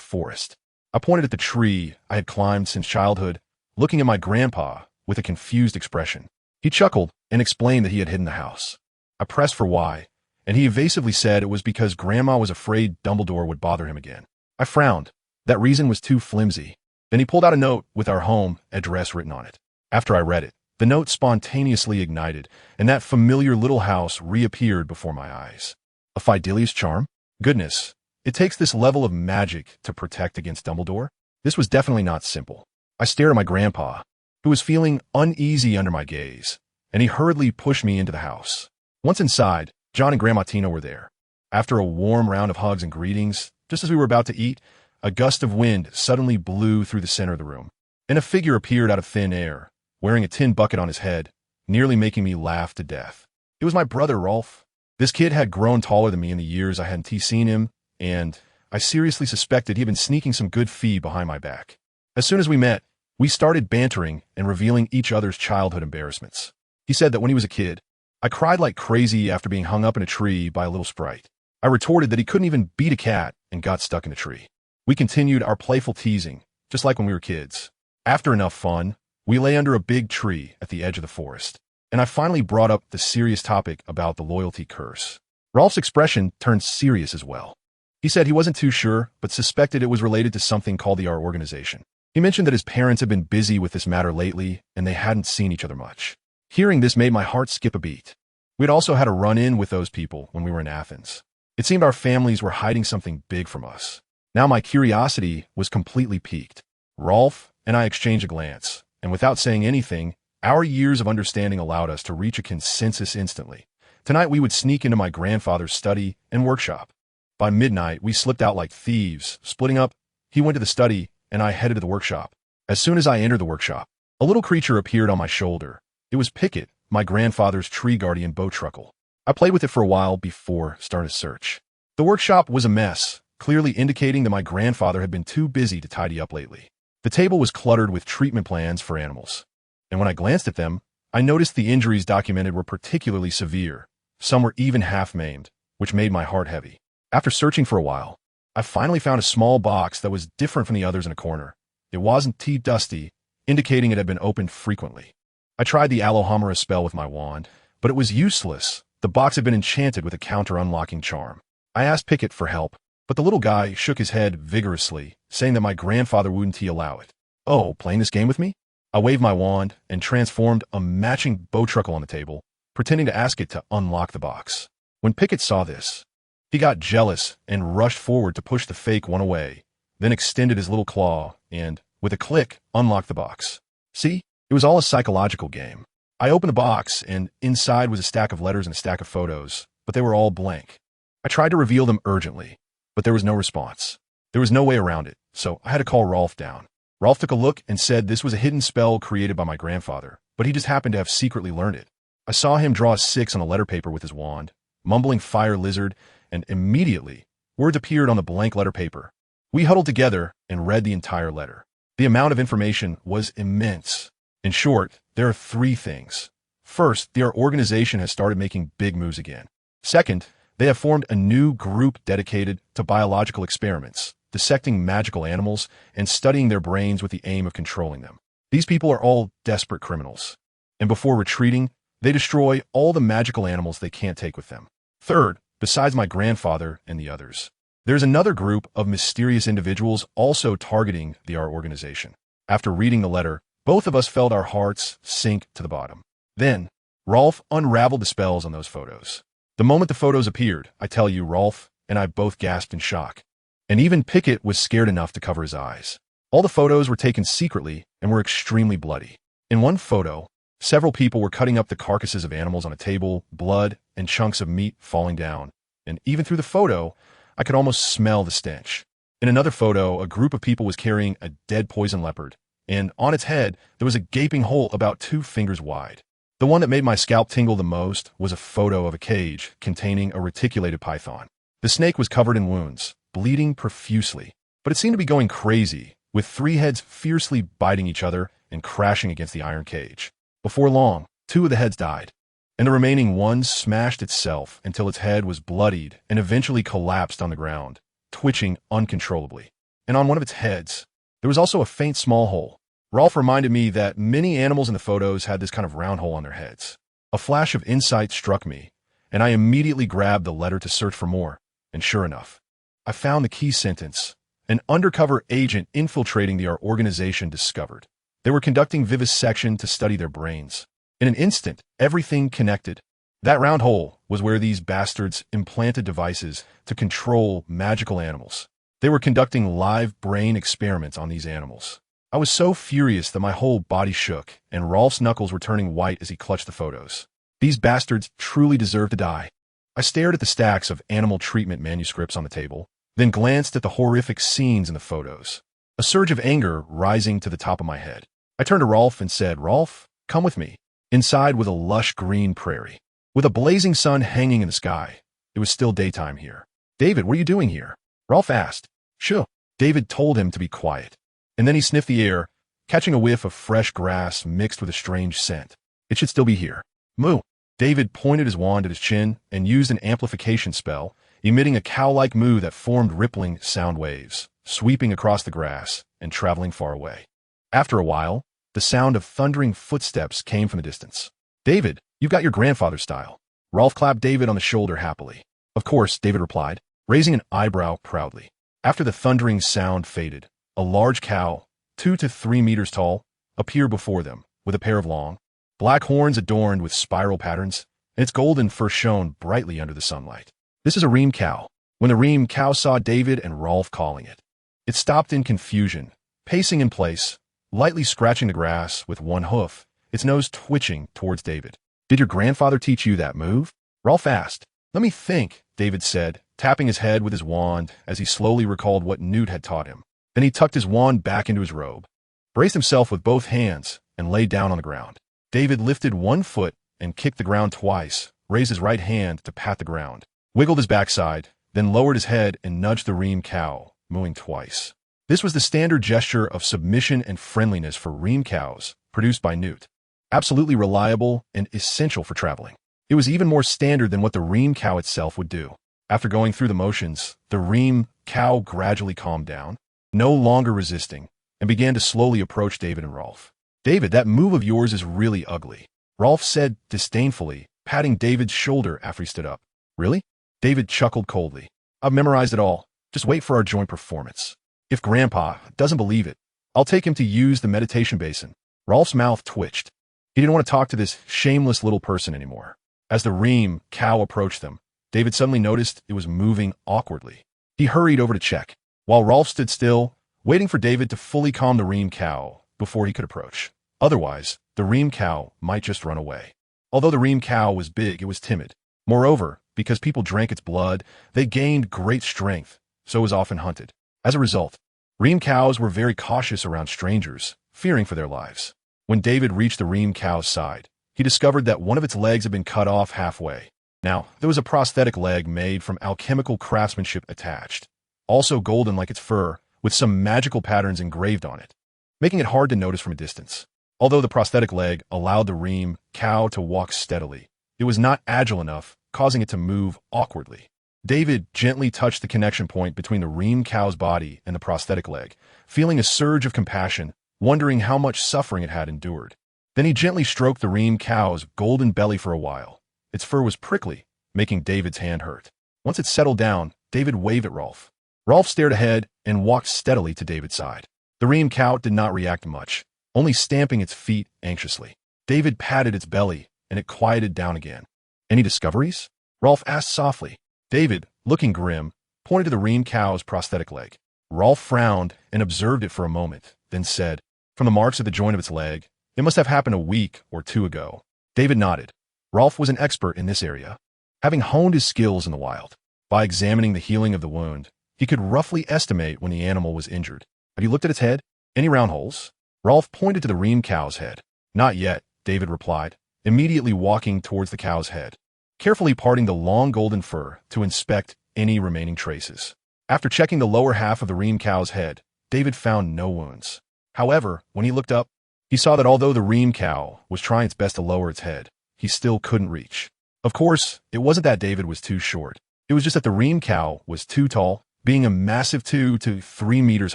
forest. I pointed at the tree I had climbed since childhood, looking at my grandpa with a confused expression. He chuckled and explained that he had hidden the house. I pressed for why, and he evasively said it was because Grandma was afraid Dumbledore would bother him again. I frowned. That reason was too flimsy. Then he pulled out a note with our home address written on it. After I read it, the note spontaneously ignited, and that familiar little house reappeared before my eyes. A Fidelius charm? Goodness, it takes this level of magic to protect against Dumbledore? This was definitely not simple. I stared at my grandpa, who was feeling uneasy under my gaze, and he hurriedly pushed me into the house. Once inside, John and Grandma Tina were there. After a warm round of hugs and greetings, just as we were about to eat, a gust of wind suddenly blew through the center of the room, and a figure appeared out of thin air, wearing a tin bucket on his head, nearly making me laugh to death. It was my brother, Rolf. This kid had grown taller than me in the years I hadn't seen him, and I seriously suspected he'd been sneaking some good fee behind my back. As soon as we met, we started bantering and revealing each other's childhood embarrassments. He said that when he was a kid, I cried like crazy after being hung up in a tree by a little sprite. I retorted that he couldn't even beat a cat and got stuck in a tree. We continued our playful teasing, just like when we were kids. After enough fun, we lay under a big tree at the edge of the forest, and I finally brought up the serious topic about the loyalty curse. Rolf's expression turned serious as well. He said he wasn't too sure, but suspected it was related to something called the Our Organization. He mentioned that his parents had been busy with this matter lately, and they hadn't seen each other much. Hearing this made my heart skip a beat. We'd also had a run-in with those people when we were in Athens. It seemed our families were hiding something big from us. Now my curiosity was completely piqued. Rolf and I exchanged a glance, and without saying anything, our years of understanding allowed us to reach a consensus instantly. Tonight we would sneak into my grandfather's study and workshop. By midnight, we slipped out like thieves, splitting up. He went to the study, and I headed to the workshop. As soon as I entered the workshop, a little creature appeared on my shoulder. It was Pickett, my grandfather's tree guardian bowtruckle. I played with it for a while before starting a search. The workshop was a mess, clearly indicating that my grandfather had been too busy to tidy up lately. The table was cluttered with treatment plans for animals, and when I glanced at them, I noticed the injuries documented were particularly severe. Some were even half-maimed, which made my heart heavy. After searching for a while, I finally found a small box that was different from the others in a corner. It wasn't too dusty, indicating it had been opened frequently. I tried the Alohomora spell with my wand, but it was useless. The box had been enchanted with a counter-unlocking charm. I asked Pickett for help, but the little guy shook his head vigorously, saying that my grandfather wouldn't allow it. Oh, playing this game with me? I waved my wand and transformed a matching bowtruckle on the table, pretending to ask it to unlock the box. When Pickett saw this, he got jealous and rushed forward to push the fake one away, then extended his little claw and, with a click, unlocked the box. See? It was all a psychological game. I opened the box, and inside was a stack of letters and a stack of photos, but they were all blank. I tried to reveal them urgently, but there was no response. There was no way around it, so I had to call Rolf down. Rolf took a look and said this was a hidden spell created by my grandfather, but he just happened to have secretly learned it. I saw him draw a 6 on a letter paper with his wand, mumbling fire lizard, and immediately, words appeared on the blank letter paper. We huddled together and read the entire letter. The amount of information was immense. In short, there are 3 things. First, their organization has started making big moves again. Second, they have formed a new group dedicated to biological experiments, dissecting magical animals and studying their brains with the aim of controlling them. These people are all desperate criminals, and before retreating, they destroy all the magical animals they can't take with them. Third, besides my grandfather and the others, there's another group of mysterious individuals also targeting our organization. After reading the letter, both of us felt our hearts sink to the bottom. Then, Rolf unraveled the spells on those photos. The moment the photos appeared, I tell you, Rolf and I both gasped in shock. And even Pickett was scared enough to cover his eyes. All the photos were taken secretly and were extremely bloody. In one photo, several people were cutting up the carcasses of animals on a table, blood and chunks of meat falling down. And even through the photo, I could almost smell the stench. In another photo, a group of people was carrying a dead poison leopard, and on its head, there was a gaping hole about 2 fingers wide. The one that made my scalp tingle the most was a photo of a cage containing a reticulated python. The snake was covered in wounds, bleeding profusely, but it seemed to be going crazy, with 3 heads fiercely biting each other and crashing against the iron cage. Before long, 2 of the heads died, and the remaining one smashed itself until its head was bloodied and eventually collapsed on the ground, twitching uncontrollably. And on one of its heads, there was also a faint small hole. Rolf reminded me that many animals in the photos had this kind of round hole on their heads. A flash of insight struck me, and I immediately grabbed the letter to search for more, and sure enough, I found the key sentence. An undercover agent infiltrating our organization discovered. They were conducting vivisection to study their brains. In an instant, everything connected. That round hole was where these bastards implanted devices to control magical animals. They were conducting live brain experiments on these animals. I was so furious that my whole body shook, and Rolf's knuckles were turning white as he clutched the photos. These bastards truly deserve to die. I stared at the stacks of animal treatment manuscripts on the table, then glanced at the horrific scenes in the photos. A surge of anger rising to the top of my head. I turned to Rolf and said, "Rolf, come with me." Inside was a lush green prairie, with a blazing sun hanging in the sky. It was still daytime here. "David, what are you doing here?" Rolf asked. "Shoo." David told him to be quiet, and then he sniffed the air, catching a whiff of fresh grass mixed with a strange scent. "It should still be here." "Moo." David pointed his wand at his chin and used an amplification spell, emitting a cow-like moo that formed rippling sound waves, sweeping across the grass and traveling far away. After a while, the sound of thundering footsteps came from the distance. "David, you've got your grandfather's style." Rolf clapped David on the shoulder happily. "Of course," David replied, raising an eyebrow proudly. After the thundering sound faded, a large cow, 2 to 3 meters tall, appeared before them, with a pair of long, black horns adorned with spiral patterns, and its golden fur shone brightly under the sunlight. "This is a reem cow." When the reem cow saw David and Rolf calling it, it stopped in confusion, pacing in place, lightly scratching the grass with one hoof, its nose twitching towards David. "Did your grandfather teach you that move?" Rolf asked. "Let me think," David said, tapping his head with his wand as he slowly recalled what Newt had taught him. Then he tucked his wand back into his robe, braced himself with both hands, and lay down on the ground. David lifted one foot and kicked the ground twice, raised his right hand to pat the ground, wiggled his backside, then lowered his head and nudged the reem cow, mooing twice. This was the standard gesture of submission and friendliness for reem cows, produced by Newt. Absolutely reliable and essential for traveling. It was even more standard than what the reem cow itself would do. After going through the motions, the reem cow gradually calmed down, no longer resisting, and began to slowly approach David and Rolf. "David, that move of yours is really ugly," Rolf said disdainfully, patting David's shoulder after he stood up. "Really?" David chuckled coldly. "I've memorized it all. Just wait for our joint performance. If Grandpa doesn't believe it, I'll take him to use the meditation basin." Rolf's mouth twitched. He didn't want to talk to this shameless little person anymore. As the reem cow approached them, David suddenly noticed it was moving awkwardly. He hurried over to check, while Rolf stood still, waiting for David to fully calm the reem cow before he could approach. Otherwise, the reem cow might just run away. Although the reem cow was big, it was timid. Moreover, because people drank its blood, they gained great strength, so it was often hunted. As a result, reem cows were very cautious around strangers, fearing for their lives. When David reached the reem cow's side, he discovered that one of its legs had been cut off halfway. Now, there was a prosthetic leg made from alchemical craftsmanship attached, also golden like its fur, with some magical patterns engraved on it, making it hard to notice from a distance. Although the prosthetic leg allowed the reem cow to walk steadily, it was not agile enough, causing it to move awkwardly. David gently touched the connection point between the reem cow's body and the prosthetic leg, feeling a surge of compassion, wondering how much suffering it had endured. Then he gently stroked the reem cow's golden belly for a while. Its fur was prickly, making David's hand hurt. Once it settled down, David waved at Rolf. Rolf stared ahead and walked steadily to David's side. The reem cow did not react much, only stamping its feet anxiously. David patted its belly, and it quieted down again. "Any discoveries?" Rolf asked softly. David, looking grim, pointed to the reem cow's prosthetic leg. Rolf frowned and observed it for a moment, then said, "From the marks at the joint of its leg, it must have happened a week or 2 ago." David nodded. Rolf was an expert in this area, having honed his skills in the wild. By examining the healing of the wound, he could roughly estimate when the animal was injured. "Have you looked at its head? Any round holes?" Rolf pointed to the reem cow's head. "Not yet," David replied, immediately walking towards the cow's head, carefully parting the long golden fur to inspect any remaining traces. After checking the lower half of the reem cow's head, David found no wounds. However, when he looked up, He saw that although the ream cow was trying its best to lower its head, he still couldn't reach. Of course, it wasn't that David was too short. It was just that the ream cow was too tall, being a massive 2 to 3 meters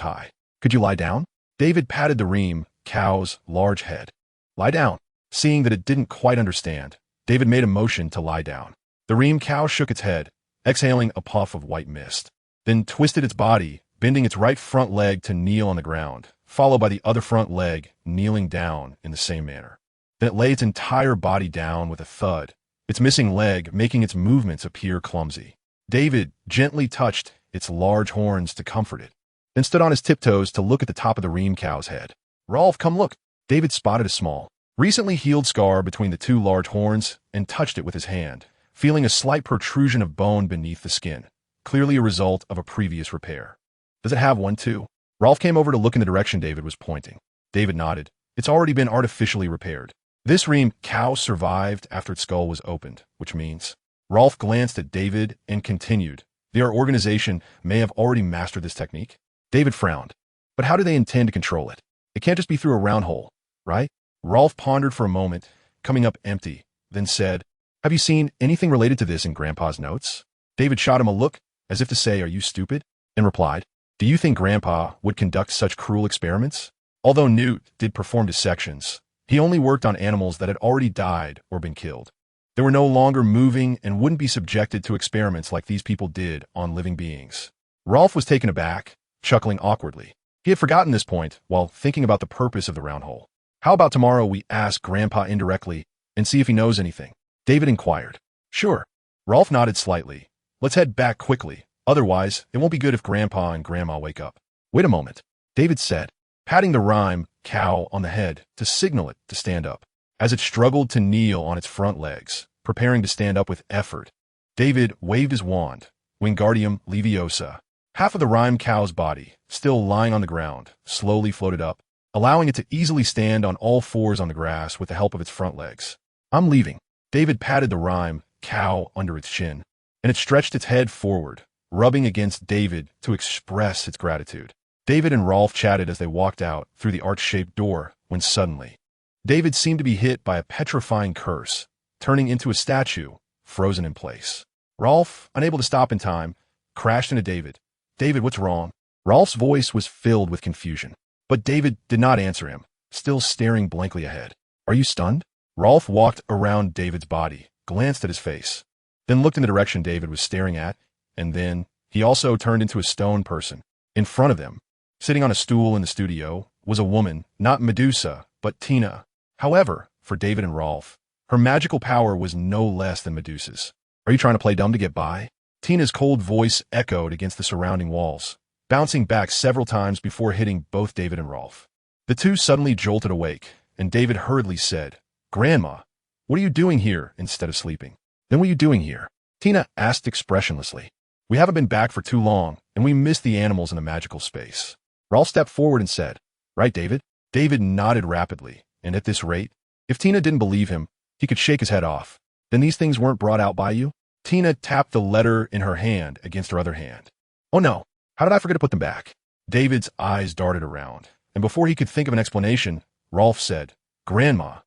high. Could you lie down? David patted the ream cow's large head. Lie down. Seeing that it didn't quite understand, David made a motion to lie down. The ream cow shook its head, exhaling a puff of white mist, then twisted its body, bending its right front leg to kneel on the ground, followed by the other front leg kneeling down in the same manner. Then it lay its entire body down with a thud, its missing leg making its movements appear clumsy. David gently touched its large horns to comfort it, then stood on his tiptoes to look at the top of the ream cow's head. "Rolf, come look." David spotted a small, recently healed scar between the two large horns and touched it with his hand, feeling a slight protrusion of bone beneath the skin, clearly a result of a previous repair. "Does it have one too?" Rolf came over to look in the direction David was pointing. David nodded. "It's already been artificially repaired. This ream cow survived after its skull was opened, which means..." Rolf glanced at David and continued, "Their organization may have already mastered this technique." David frowned. "But how do they intend to control it? It can't just be through a round hole, right?" Rolf pondered for a moment, coming up empty, then said, "Have you seen anything related to this in Grandpa's notes?" David shot him a look, as if to say, "Are you stupid?" and replied, "Do you think Grandpa would conduct such cruel experiments?" Although Newt did perform dissections, he only worked on animals that had already died or been killed. They were no longer moving and wouldn't be subjected to experiments like these people did on living beings. Rolf was taken aback, chuckling awkwardly. He had forgotten this point while thinking about the purpose of the round hole. "How about tomorrow we ask Grandpa indirectly and see if he knows anything?" David inquired. "Sure." Rolf nodded slightly. "Let's head back quickly. Otherwise, it won't be good if Grandpa and Grandma wake up." "Wait a moment," David said, patting the ream cow on the head to signal it to stand up. As it struggled to kneel on its front legs, preparing to stand up with effort, David waved his wand, Wingardium Leviosa. Half of the ream cow's body, still lying on the ground, slowly floated up, allowing it to easily stand on all fours on the grass with the help of its front legs. "I'm leaving." David patted the ream cow under its chin, and it stretched its head forward, rubbing against David to express its gratitude. David and Rolf chatted as they walked out through the arch-shaped door when suddenly, David seemed to be hit by a petrifying curse, turning into a statue, frozen in place. Rolf, unable to stop in time, crashed into David. "David, what's wrong?" Rolf's voice was filled with confusion, but David did not answer him, still staring blankly ahead. "Are you stunned?" Rolf walked around David's body, glanced at his face, then looked in the direction David was staring at, and then he also turned into a stone person. In front of them, sitting on a stool in the studio, was a woman, not Medusa, but Tina. However, for David and Rolf, her magical power was no less than Medusa's. "Are you trying to play dumb to get by?" Tina's cold voice echoed against the surrounding walls, bouncing back several times before hitting both David and Rolf. The two suddenly jolted awake, and David hurriedly said, "Grandma, what are you doing here instead of sleeping?" "Then what are you doing here?" Tina asked expressionlessly. "We haven't been back for too long, and we missed the animals in the magical space." Rolf stepped forward and said, "Right, David?" David nodded rapidly, and at this rate, if Tina didn't believe him, he could shake his head off. "Then these things weren't brought out by you?" Tina tapped the letter in her hand against her other hand. "Oh no, how did I forget to put them back?" David's eyes darted around, and before he could think of an explanation, Rolf said, "Grandma,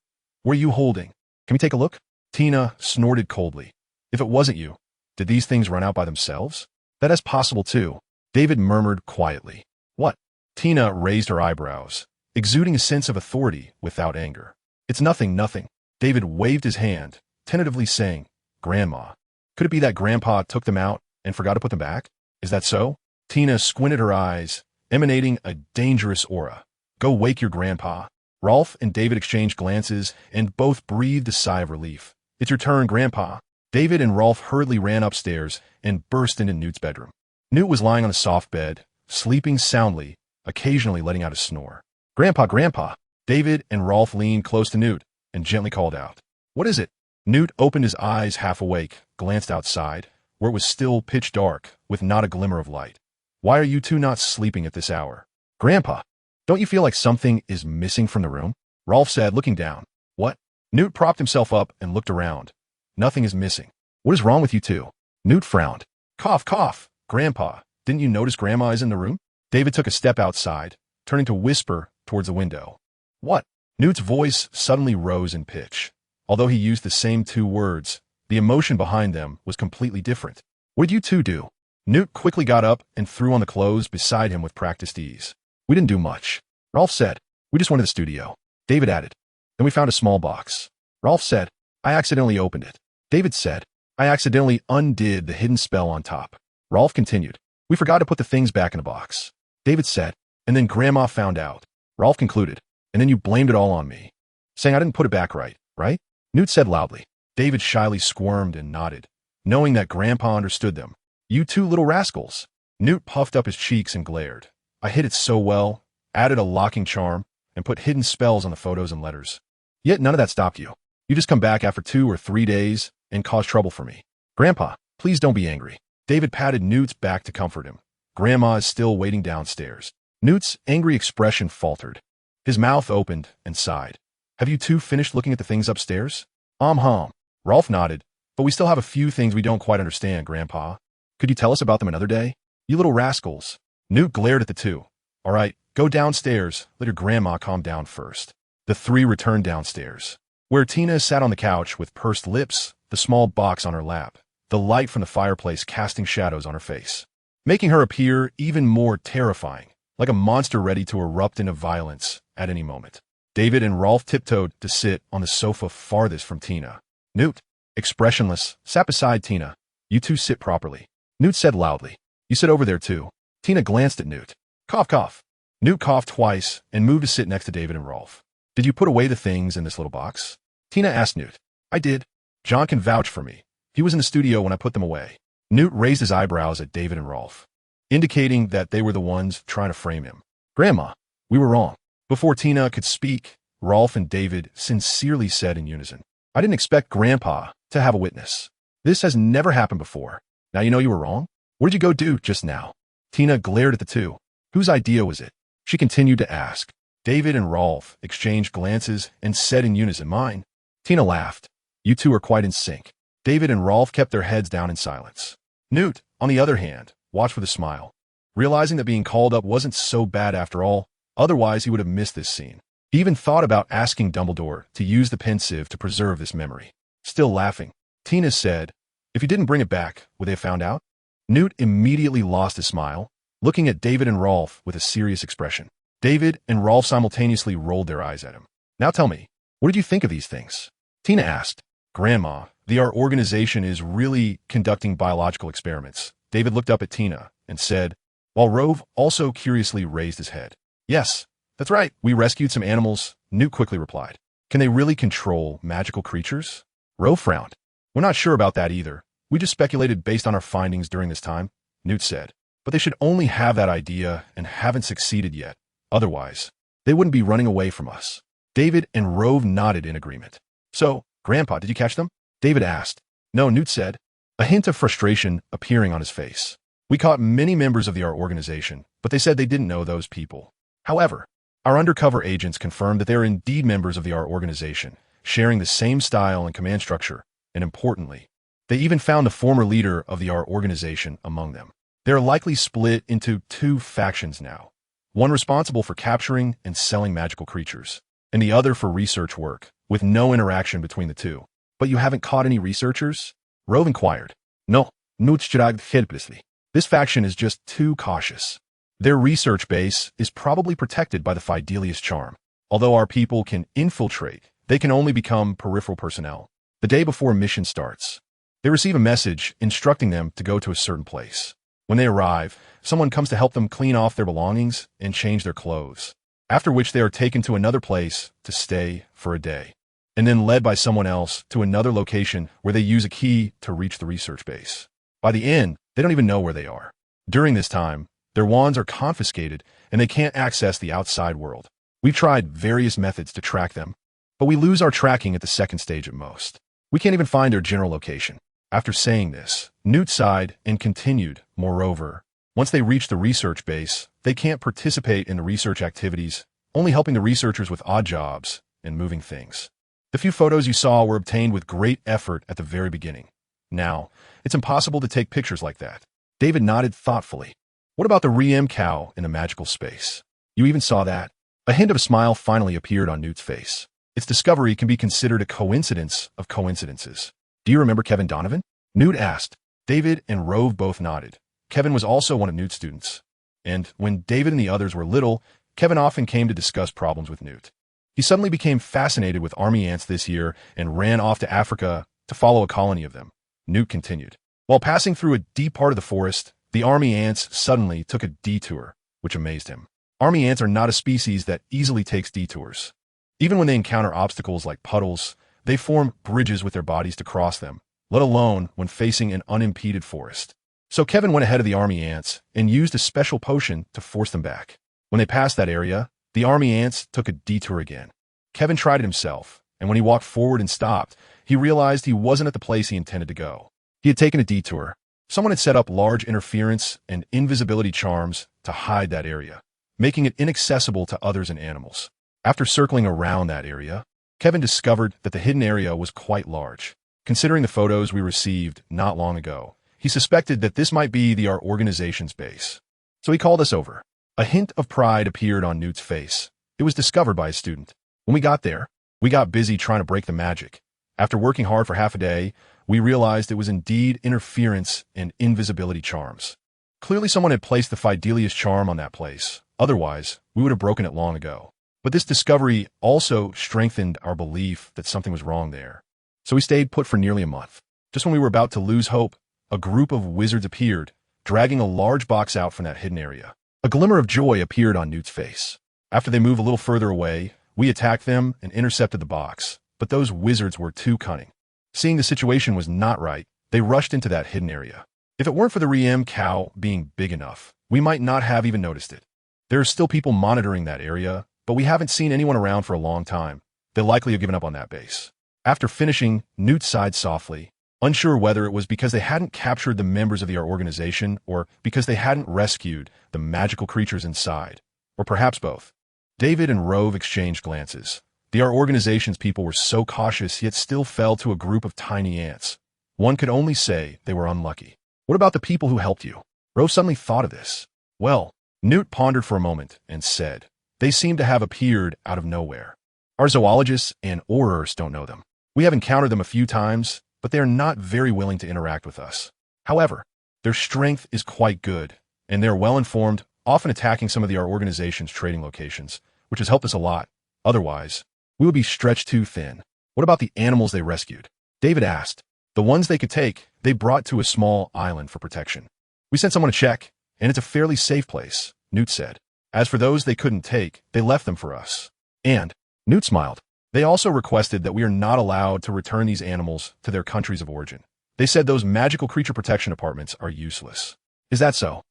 what are you holding? Can we take a look?" Tina snorted coldly. "If it wasn't you, did these things run out by themselves?" "That is possible too," David murmured quietly. "What?" Tina raised her eyebrows, exuding a sense of authority without anger. "It's nothing, nothing." David waved his hand, tentatively saying, "Grandma, could it be that Grandpa took them out and forgot to put them back? Is that so?" Tina squinted her eyes, emanating a dangerous aura. "Go wake your Grandpa." Rolf and David exchanged glances, and both breathed a sigh of relief. "It's your turn, Grandpa." David and Rolf hurriedly ran upstairs and burst into Newt's bedroom. Newt was lying on a soft bed, sleeping soundly, occasionally letting out a snore. "Grandpa, Grandpa!" David and Rolf leaned close to Newt and gently called out. "What is it?" Newt opened his eyes half awake, glanced outside, where it was still pitch dark, with not a glimmer of light. "Why are you two not sleeping at this hour?" "Grandpa, don't you feel like something is missing from the room?" Rolf said, looking down. "What?" Newt propped himself up and looked around. "Nothing is missing." "What is wrong with you two?" Newt frowned. "Cough, cough. Grandpa, didn't you notice Grandma is in the room?" David took a step outside, turning to whisper towards the window. "What?" Newt's voice suddenly rose in pitch. Although he used the same two words, the emotion behind them was completely different. What did you two do? Newt quickly got up and threw on the clothes beside him with practiced ease. We didn't do much. Rolf said. We just went to the studio. David added. Then we found a small box. Rolf said. I accidentally opened it. David said. I accidentally undid the hidden spell on top. Rolf continued. We forgot to put the things back in the box. David said. And then Grandma found out. Rolf concluded. And then you blamed it all on me, saying I didn't put it back right? Newt said loudly. David shyly squirmed and nodded, knowing that Grandpa understood them. You two little rascals. Newt puffed up his cheeks and glared. I hid it so well, added a locking charm, and put hidden spells on the photos and letters. Yet none of that stopped you. You just come back after 2 or 3 days and cause trouble for me. Grandpa, please don't be angry. David patted Newt's back to comfort him. Grandma is still waiting downstairs. Newt's angry expression faltered. His mouth opened and sighed. Have you two finished looking at the things upstairs? Rolf nodded. But we still have a few things we don't quite understand, Grandpa. Could you tell us about them another day? You little rascals. Newt glared at the two. All right, go downstairs. Let your grandma calm down first. The three returned downstairs, where Tina sat on the couch with pursed lips, the small box on her lap, the light from the fireplace casting shadows on her face, making her appear even more terrifying, like a monster ready to erupt into violence at any moment. David and Rolf tiptoed to sit on the sofa farthest from Tina. Newt, expressionless, sat beside Tina. You two sit properly. Newt said loudly. You sit over there too. Tina glanced at Newt. Cough, cough. Newt coughed twice and moved to sit next to David and Rolf. Did you put away the things in this little box? Tina asked Newt. I did. John can vouch for me. He was in the studio when I put them away. Newt raised his eyebrows at David and Rolf, indicating that they were the ones trying to frame him. Grandma, we were wrong. Before Tina could speak, Rolf and David sincerely said in unison, I didn't expect Grandpa to have a witness. This has never happened before. Now you know you were wrong? What did you go do just now? Tina glared at the two. Whose idea was it? She continued to ask. David and Rolf exchanged glances and said in unison, mine. Tina laughed. You two are quite in sync. David and Rolf kept their heads down in silence. Newt, on the other hand, watched with a smile, realizing that being called up wasn't so bad after all. Otherwise, he would have missed this scene. He even thought about asking Dumbledore to use the pensieve to preserve this memory. Still laughing, Tina said, if you didn't bring it back, would they have found out? Newt immediately lost his smile, looking at David and Rolf with a serious expression. David and Rolf simultaneously rolled their eyes at him. Now tell me, what did you think of these things? Tina asked. Grandma, our organization is really conducting biological experiments. David looked up at Tina and said, while Rove also curiously raised his head. Yes, that's right. We rescued some animals, Newt quickly replied. Can they really control magical creatures? Rove frowned. We're not sure about that either. We just speculated based on our findings during this time, Newt said. But they should only have that idea and haven't succeeded yet. Otherwise, they wouldn't be running away from us. David and Rove nodded in agreement. So, Grandpa, did you catch them? David asked. No, Newt said, a hint of frustration appearing on his face. We caught many members of our organization, but they said they didn't know those people. However, our undercover agents confirmed that they are indeed members of our organization, sharing the same style and command structure, and importantly, they even found the former leader of our organization among them. They are likely split into 2 factions now, one responsible for capturing and selling magical creatures, and the other for research work, with no interaction between the two. But you haven't caught any researchers? Rove inquired. No, Newt shrugged helplessly. This faction is just too cautious. Their research base is probably protected by the Fidelius charm. Although our people can infiltrate, they can only become peripheral personnel. The day before a mission starts, they receive a message instructing them to go to a certain place. When they arrive, someone comes to help them clean off their belongings and change their clothes, after which they are taken to another place to stay for a day, and then led by someone else to another location where they use a key to reach the research base. By the end, they don't even know where they are. During this time, their wands are confiscated and they can't access the outside world. We've tried various methods to track them, but we lose our tracking at the second stage at most. We can't even find their general location. After saying this, Newt sighed and continued, moreover, once they reach the research base, they can't participate in the research activities, only helping the researchers with odd jobs and moving things. The few photos you saw were obtained with great effort at the very beginning. Now, it's impossible to take pictures like that. David nodded thoughtfully. What about the Riem cow in the magical space? You even saw that? A hint of a smile finally appeared on Newt's face. Its discovery can be considered a coincidence of coincidences. Do you remember Kevin Donovan? Newt asked. David and Rove both nodded. Kevin was also one of Newt's students. And when David and the others were little, Kevin often came to discuss problems with Newt. He suddenly became fascinated with army ants this year and ran off to Africa to follow a colony of them. Newt continued. While passing through a deep part of the forest, the army ants suddenly took a detour, which amazed him. Army ants are not a species that easily takes detours. Even when they encounter obstacles like puddles, they form bridges with their bodies to cross them, let alone when facing an unimpeded forest. So Kevin went ahead of the army ants and used a special potion to force them back. When they passed that area, the army ants took a detour again. Kevin tried it himself, and when he walked forward and stopped, he realized he wasn't at the place he intended to go. He had taken a detour. Someone had set up large interference and invisibility charms to hide that area, making it inaccessible to others and animals. After circling around that area, Kevin discovered that the hidden area was quite large. Considering the photos we received not long ago, he suspected that this might be our organization's base. So he called us over. A hint of pride appeared on Newt's face. It was discovered by a student. When we got there, we got busy trying to break the magic. After working hard for half a day, we realized it was indeed interference and invisibility charms. Clearly someone had placed the Fidelius charm on that place. Otherwise, we would have broken it long ago. But this discovery also strengthened our belief that something was wrong there. So we stayed put for nearly a month. Just when we were about to lose hope, a group of wizards appeared, dragging a large box out from that hidden area. A glimmer of joy appeared on Newt's face. After they moved a little further away, we attacked them and intercepted the box. But those wizards were too cunning. Seeing the situation was not right, they rushed into that hidden area. If it weren't for the Riem cow being big enough, we might not have even noticed it. There are still people monitoring that area, but we haven't seen anyone around for a long time. They'll likely have given up on that base. After finishing, Newt sighed softly, unsure whether it was because they hadn't captured the members of our organization or because they hadn't rescued the magical creatures inside, or perhaps both. David and Rove exchanged glances. Our organization's people were so cautious yet still fell to a group of tiny ants. One could only say they were unlucky. What about the people who helped you? Rove suddenly thought of this. Well, Newt pondered for a moment and said, they seem to have appeared out of nowhere. Our zoologists and aurors don't know them. We have encountered them a few times, but they are not very willing to interact with us. However, their strength is quite good, and they are well-informed, often attacking some of our organization's trading locations, which has helped us a lot. Otherwise, we would be stretched too thin. What about the animals they rescued? David asked. The ones they could take, they brought to a small island for protection. We sent someone to check, and it's a fairly safe place, Newt said. As for those they couldn't take, they left them for us. And, Newt smiled, they also requested that we are not allowed to return these animals to their countries of origin. They said those magical creature protection departments are useless. Is that so?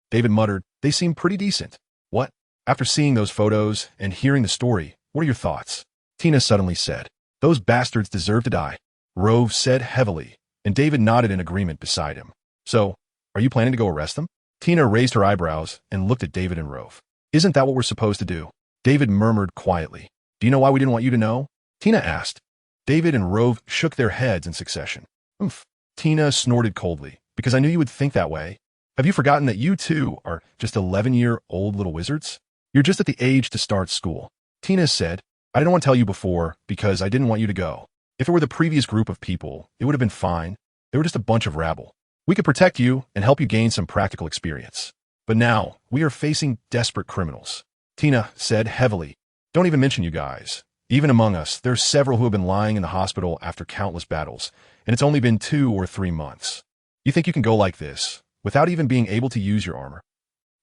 David muttered, they seem pretty decent. What? After seeing those photos and hearing the story, what are your thoughts? Tina suddenly said. Those bastards deserve to die. Rove said heavily, and David nodded in agreement beside him. So, are you planning to go arrest them? Tina raised her eyebrows and looked at David and Rove. Isn't that what we're supposed to do? David murmured quietly. Do you know why we didn't want you to know? Tina asked. David and Rove shook their heads in succession. Oomph. Tina snorted coldly. Because I knew you would think that way. Have you forgotten that you too are just 11-year-old little wizards? You're just at the age to start school. Tina said, I didn't want to tell you before because I didn't want you to go. If it were the previous group of people, it would have been fine. They were just a bunch of rabble. We could protect you and help you gain some practical experience. But now, we are facing desperate criminals. Tina said heavily, don't even mention you guys. Even among us, there are several who have been lying in the hospital after countless battles, and it's only been 2 or 3 months. You think you can go like this, without even being able to use your armor?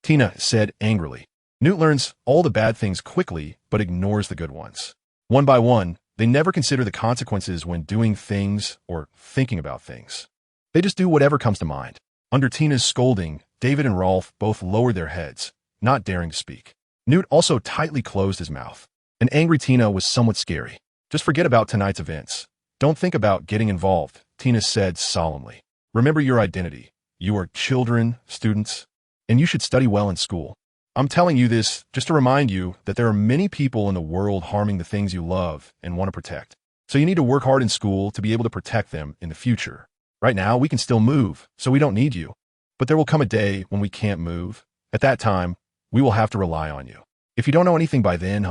Tina said angrily. Newt learns all the bad things quickly, but ignores the good ones. One by one, they never consider the consequences when doing things or thinking about things. They just do whatever comes to mind. Under Tina's scolding, David and Rolf both lowered their heads, not daring to speak. Newt also tightly closed his mouth. An angry Tina was somewhat scary. Just forget about tonight's events. Don't think about getting involved, Tina said solemnly. Remember your identity. You are children, students, and you should study well in school. I'm telling you this just to remind you that there are many people in the world harming the things you love and want to protect. So you need to work hard in school to be able to protect them in the future. Right now, we can still move, so we don't need you. But there will come a day when we can't move. At that time, we will have to rely on you. If you don't know anything by then,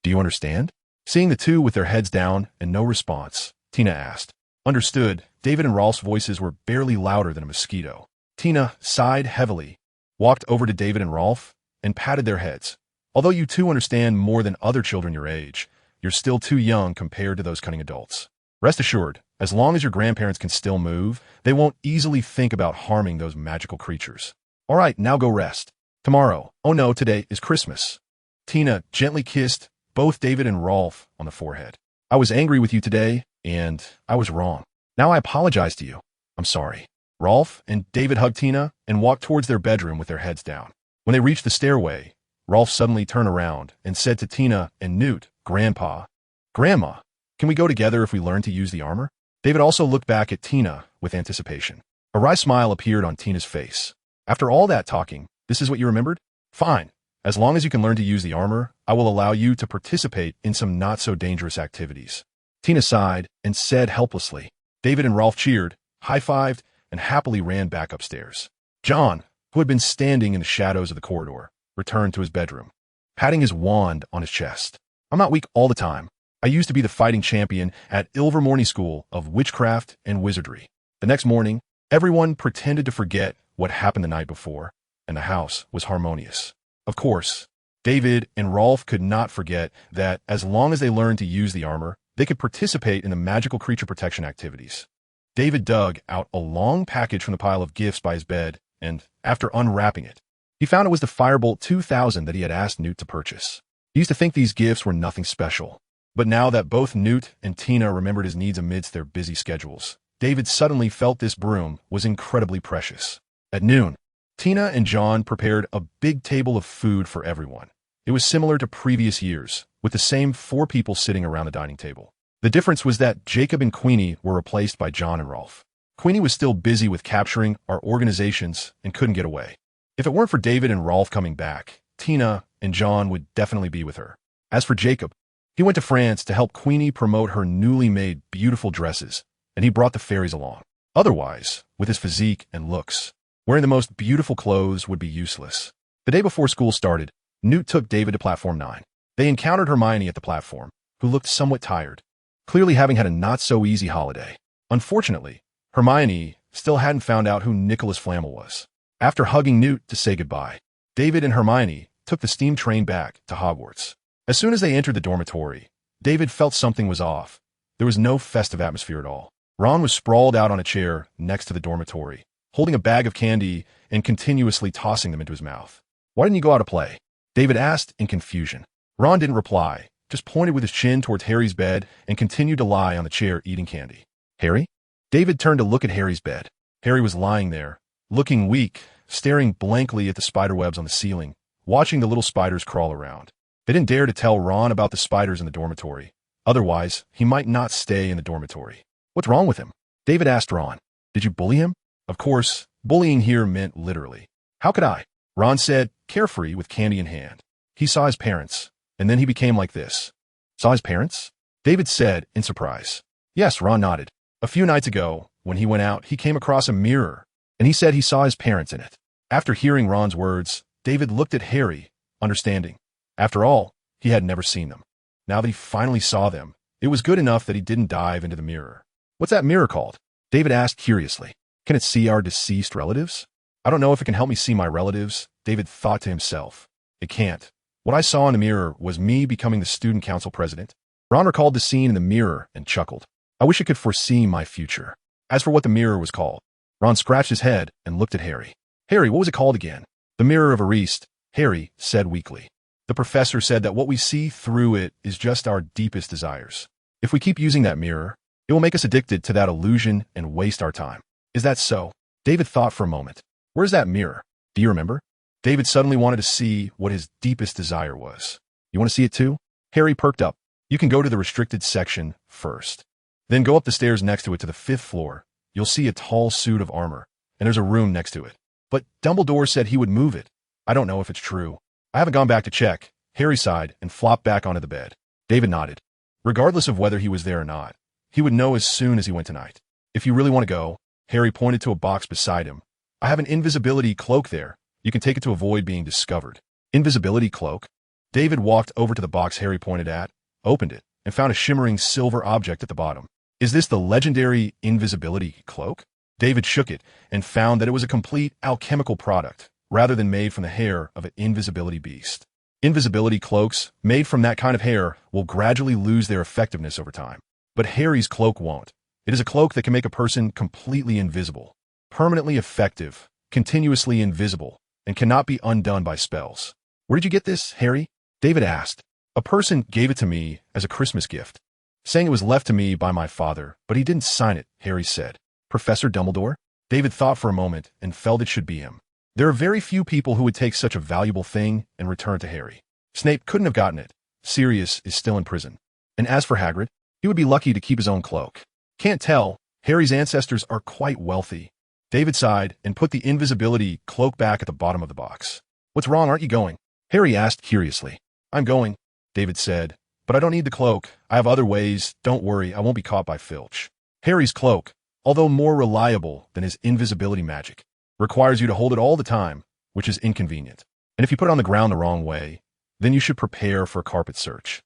do you understand? Seeing the two with their heads down and no response, Tina asked. Understood. David and Rolf's voices were barely louder than a mosquito. Tina sighed heavily, walked over to David and Rolf, and patted their heads. Although you two understand more than other children your age, you're still too young compared to those cunning adults. Rest assured, as long as your grandparents can still move, they won't easily think about harming those magical creatures. All right, now go rest. Tomorrow, oh no, today is Christmas. Tina gently kissed both David and Rolf on the forehead. I was angry with you today, and I was wrong. Now I apologize to you. I'm sorry. Rolf and David hugged Tina and walked towards their bedroom with their heads down. When they reached the stairway, Rolf suddenly turned around and said to Tina and Newt, Grandpa, Grandma, can we go together if we learn to use the armor? David also looked back at Tina with anticipation. A wry smile appeared on Tina's face. After all that talking, this is what you remembered? Fine. As long as you can learn to use the armor, I will allow you to participate in some not-so-dangerous activities. Tina sighed and said helplessly. David and Rolf cheered, high-fived, and happily ran back upstairs. John, who had been standing in the shadows of the corridor, returned to his bedroom, patting his wand on his chest. I'm not weak all the time. I used to be the fighting champion at Ilvermorny School of Witchcraft and Wizardry. The next morning, everyone pretended to forget what happened the night before, and the house was harmonious. Of course, David and Rolf could not forget that as long as they learned to use the armor, they could participate in the magical creature protection activities. David dug out a long package from the pile of gifts by his bed, and after unwrapping it, he found it was the Firebolt 2000 that he had asked Newt to purchase. He used to think these gifts were nothing special, but now that both Newt and Tina remembered his needs amidst their busy schedules, David suddenly felt this broom was incredibly precious. At noon, Tina and John prepared a big table of food for everyone. It was similar to previous years, with the same 4 people sitting around the dining table. The difference was that Jacob and Queenie were replaced by John and Rolf. Queenie was still busy with capturing our organizations and couldn't get away. If it weren't for David and Rolf coming back, Tina and John would definitely be with her. As for Jacob, he went to France to help Queenie promote her newly made beautiful dresses, and he brought the fairies along. Otherwise, with his physique and looks, wearing the most beautiful clothes would be useless. The day before school started, Newt took David to Platform 9. They encountered Hermione at the platform, who looked somewhat tired, clearly having had a not-so-easy holiday. Unfortunately, Hermione still hadn't found out who Nicholas Flamel was. After hugging Newt to say goodbye, David and Hermione took the steam train back to Hogwarts. As soon as they entered the dormitory, David felt something was off. There was no festive atmosphere at all. Ron was sprawled out on a chair next to the dormitory, holding a bag of candy and continuously tossing them into his mouth. Why didn't you go out to play? David asked in confusion. Ron didn't reply, just pointed with his chin towards Harry's bed and continued to lie on the chair eating candy. Harry? David turned to look at Harry's bed. Harry was lying there, looking weak, staring blankly at the spiderwebs on the ceiling, watching the little spiders crawl around. They didn't dare to tell Ron about the spiders in the dormitory. Otherwise, he might not stay in the dormitory. What's wrong with him? David asked Ron. Did you bully him? Of course, bullying here meant literally. How could I? Ron said, carefree with candy in hand. He saw his parents, and then he became like this. Saw his parents? David said in surprise. Yes, Ron nodded. A few nights ago, when he went out, he came across a mirror, and he said he saw his parents in it. After hearing Ron's words, David looked at Harry, understanding. After all, he had never seen them. Now that he finally saw them, it was good enough that he didn't dive into the mirror. What's that mirror called? David asked curiously. Can it see our deceased relatives? I don't know if it can help me see my relatives, David thought to himself. It can't. What I saw in the mirror was me becoming the student council president. Ron recalled the scene in the mirror and chuckled. I wish it could foresee my future. As for what the mirror was called, Ron scratched his head and looked at Harry. Harry, what was it called again? The Mirror of Ariste, Harry said weakly. The professor said that what we see through it is just our deepest desires. If we keep using that mirror, it will make us addicted to that illusion and waste our time. Is that so? David thought for a moment. Where's that mirror? Do you remember? David suddenly wanted to see what his deepest desire was. You want to see it too? Harry perked up. You can go to the restricted section first. Then go up the stairs next to it to the 5th floor. You'll see a tall suit of armor, and there's a room next to it. But Dumbledore said he would move it. I don't know if it's true. I haven't gone back to check. Harry sighed and flopped back onto the bed. David nodded. Regardless of whether he was there or not, he would know as soon as he went tonight. If you really want to go, Harry pointed to a box beside him. I have an invisibility cloak there. You can take it to avoid being discovered. Invisibility cloak? David walked over to the box Harry pointed at, opened it, and found a shimmering silver object at the bottom. Is this the legendary invisibility cloak? David shook it and found that it was a complete alchemical product, rather than made from the hair of an invisibility beast. Invisibility cloaks, made from that kind of hair, will gradually lose their effectiveness over time. But Harry's cloak won't. It is a cloak that can make a person completely invisible, permanently effective, continuously invisible, and cannot be undone by spells. Where did you get this, Harry? David asked. A person gave it to me as a Christmas gift, saying it was left to me by my father, but he didn't sign it, Harry said. Professor Dumbledore? David thought for a moment and felt it should be him. There are very few people who would take such a valuable thing and return it to Harry. Snape couldn't have gotten it. Sirius is still in prison. And as for Hagrid, he would be lucky to keep his own cloak. Can't tell. Harry's ancestors are quite wealthy. David sighed and put the invisibility cloak back at the bottom of the box. What's wrong? Aren't you going? Harry asked curiously. I'm going, David said, but I don't need the cloak. I have other ways. Don't worry, I won't be caught by Filch. Harry's cloak, although more reliable than his invisibility magic, requires you to hold it all the time, which is inconvenient. And if you put it on the ground the wrong way, then you should prepare for a carpet search.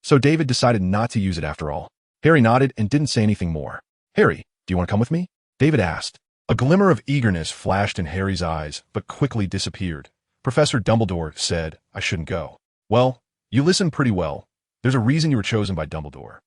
So David decided not to use it after all. Harry nodded and didn't say anything more. Harry, do you want to come with me? David asked. A glimmer of eagerness flashed in Harry's eyes, but quickly disappeared. Professor Dumbledore said, I shouldn't go. Well, you listened pretty well. There's a reason you were chosen by Dumbledore.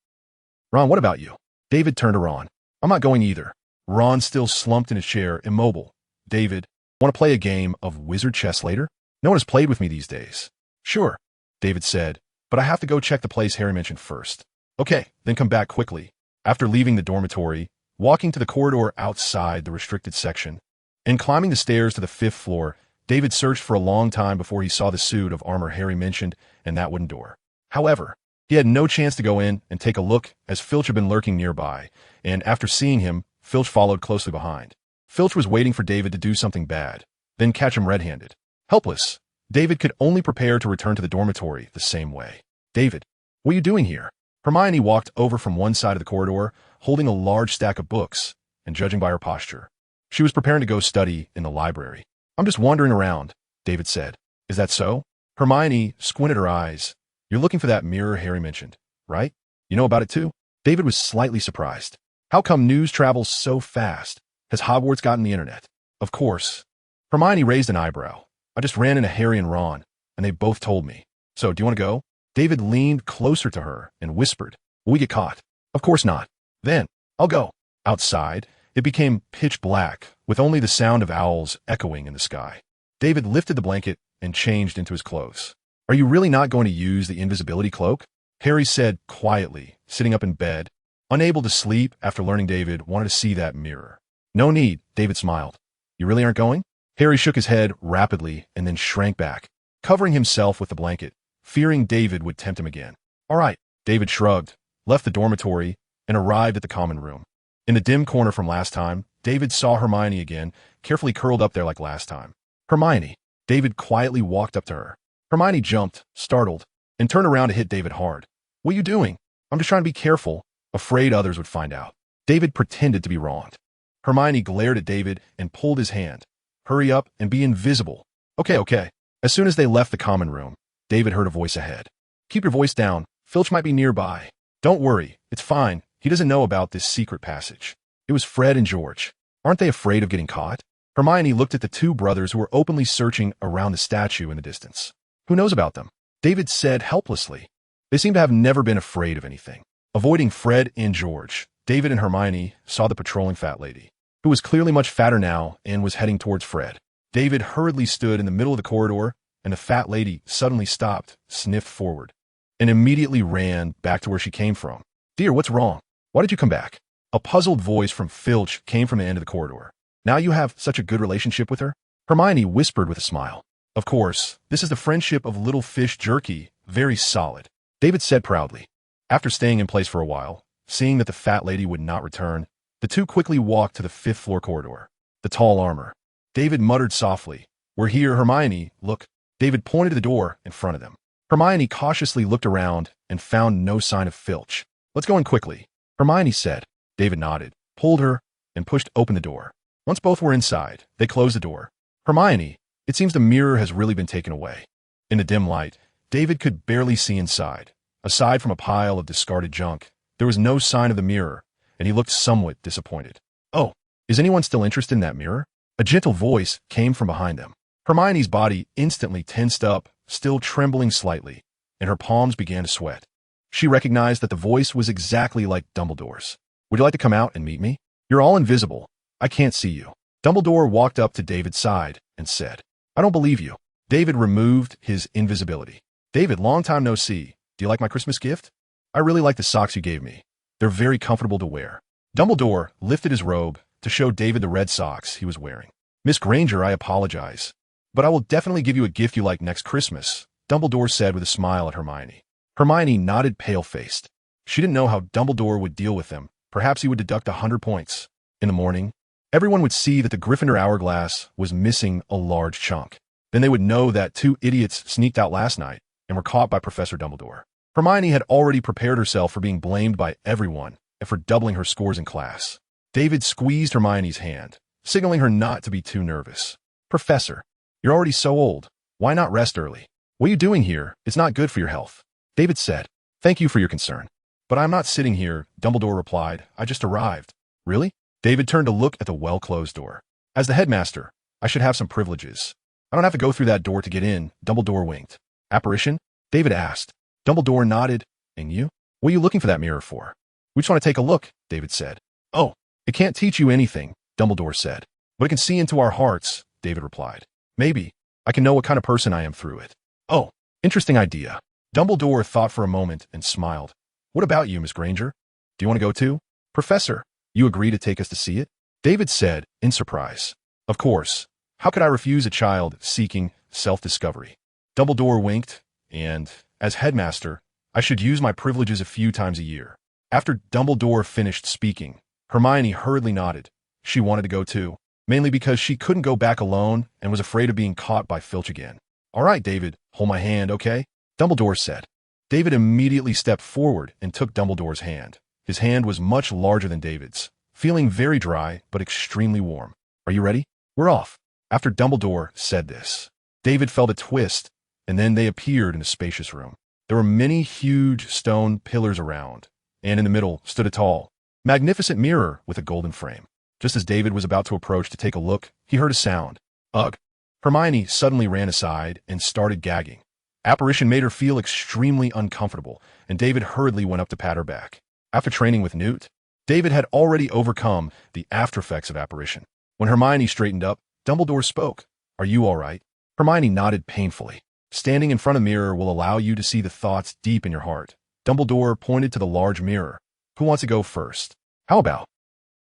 Ron, what about you? David turned to Ron. I'm not going either. Ron still slumped in his chair, immobile. David, want to play a game of wizard chess later? No one has played with me these days. Sure, David said, but I have to go check the place Harry mentioned first. Okay, then come back quickly. After leaving the dormitory, walking to the corridor outside the restricted section, and climbing the stairs to the 5th floor, David searched for a long time before he saw the suit of armor Harry mentioned and that wooden door. However, he had no chance to go in and take a look as Filch had been lurking nearby, and after seeing him, Filch followed closely behind. Filch was waiting for David to do something bad, then catch him red-handed. Helpless, David could only prepare to return to the dormitory the same way. David, what are you doing here? Hermione walked over from one side of the corridor, holding a large stack of books, and judging by her posture, she was preparing to go study in the library. I'm just wandering around, David said. Is that so? Hermione squinted her eyes. You're looking for that mirror Harry mentioned, right? You know about it too? David was slightly surprised. How come news travels so fast? Has Hogwarts gotten the internet? Of course. Hermione raised an eyebrow. I just ran into Harry and Ron, and they both told me. So, do you want to go? David leaned closer to her and whispered, Will we get caught? Of course not. Then, I'll go. Outside, it became pitch black, with only the sound of owls echoing in the sky. David lifted the blanket and changed into his clothes. Are you really not going to use the invisibility cloak? Harry said quietly, sitting up in bed, unable to sleep after learning David wanted to see that mirror. No need, David smiled. You really aren't going? Harry shook his head rapidly and then shrank back, covering himself with the blanket, fearing David would tempt him again. All right, David shrugged, left the dormitory, and arrived at the common room. In the dim corner from last time, David saw Hermione again, carefully curled up there like last time. Hermione. David quietly walked up to her. Hermione jumped, startled, and turned around to hit David hard. What are you doing? I'm just trying to be careful, afraid others would find out. David pretended to be wronged. Hermione glared at David and pulled his hand. Hurry up and be invisible. Okay. As soon as they left the common room, David heard a voice ahead. Keep your voice down. Filch might be nearby. Don't worry. It's fine. He doesn't know about this secret passage. It was Fred and George. Aren't they afraid of getting caught? Hermione looked at the two brothers who were openly searching around the statue in the distance. Who knows about them? David said helplessly. They seem to have never been afraid of anything. Avoiding Fred and George, David and Hermione saw the patrolling fat lady, who was clearly much fatter now and was heading towards Fred. David hurriedly stood in the middle of the corridor, and the fat lady suddenly stopped, sniffed forward, and immediately ran back to where she came from. Dear, what's wrong? Why did you come back? A puzzled voice from Filch came from the end of the corridor. Now you have such a good relationship with her? Hermione whispered with a smile. Of course, this is the friendship of little fish jerky, very solid, David said proudly. After staying in place for a while, seeing that the fat lady would not return, the two quickly walked to the 5th floor corridor. The tall armor. David muttered softly. We're here, Hermione. Look. David pointed to the door in front of them. Hermione cautiously looked around and found no sign of Filch. Let's go in quickly, Hermione said. David nodded, pulled her, and pushed open the door. Once both were inside, they closed the door. Hermione, it seems the mirror has really been taken away. In the dim light, David could barely see inside. Aside from a pile of discarded junk, there was no sign of the mirror, and he looked somewhat disappointed. "Oh, is anyone still interested in that mirror?" A gentle voice came from behind them. Hermione's body instantly tensed up, still trembling slightly, and her palms began to sweat. She recognized that the voice was exactly like Dumbledore's. "Would you like to come out and meet me? You're all invisible. I can't see you." Dumbledore walked up to David's side and said, "I don't believe you." David removed his invisibility. "David, long time no see. Do you like my Christmas gift? I really like the socks you gave me. They're very comfortable to wear." Dumbledore lifted his robe to show David the red socks he was wearing. "Miss Granger, I apologize, but I will definitely give you a gift you like next Christmas," Dumbledore said with a smile at Hermione. Hermione nodded pale-faced. She didn't know how Dumbledore would deal with them. Perhaps he would deduct 100 points. In the morning, everyone would see that the Gryffindor hourglass was missing a large chunk. Then they would know that 2 idiots sneaked out last night and were caught by Professor Dumbledore. Hermione had already prepared herself for being blamed by everyone and for doubling her scores in class. David squeezed Hermione's hand, signaling her not to be too nervous. "Professor, you're already so old. Why not rest early? What are you doing here? It's not good for your health." David said, "Thank you for your concern. But I'm not sitting here," Dumbledore replied. "I just arrived." "Really?" David turned to look at the well-closed door. "As the headmaster, I should have some privileges." "I don't have to go through that door to get in," Dumbledore winked. "Apparition?" David asked. Dumbledore nodded. "And you? What are you looking for that mirror for?" "We just want to take a look," David said. "Oh, it can't teach you anything," Dumbledore said. "But it can see into our hearts," David replied. "Maybe I can know what kind of person I am through it." "Oh, interesting idea." Dumbledore thought for a moment and smiled. "What about you, Miss Granger? Do you want to go too?" "Professor, you agree to take us to see it?" David said in surprise. "Of course. How could I refuse a child seeking self-discovery?" Dumbledore winked, and, as headmaster, I should use my privileges a few times a year. After Dumbledore finished speaking, Hermione hurriedly nodded. She wanted to go too, mainly because she couldn't go back alone and was afraid of being caught by Filch again. "All right, David, hold my hand, okay?" Dumbledore said. David immediately stepped forward and took Dumbledore's hand. His hand was much larger than David's, feeling very dry but extremely warm. "Are you ready? We're off." After Dumbledore said this, David felt a twist, and then they appeared in a spacious room. There were many huge stone pillars around, and in the middle stood a tall, magnificent mirror with a golden frame. Just as David was about to approach to take a look, he heard a sound. "Ugh." Hermione suddenly ran aside and started gagging. Apparition made her feel extremely uncomfortable, and David hurriedly went up to pat her back. After training with Newt, David had already overcome the aftereffects of apparition. When Hermione straightened up, Dumbledore spoke. "Are you all right?" Hermione nodded painfully. "Standing in front of a mirror will allow you to see the thoughts deep in your heart." Dumbledore pointed to the large mirror. "Who wants to go first?" "How about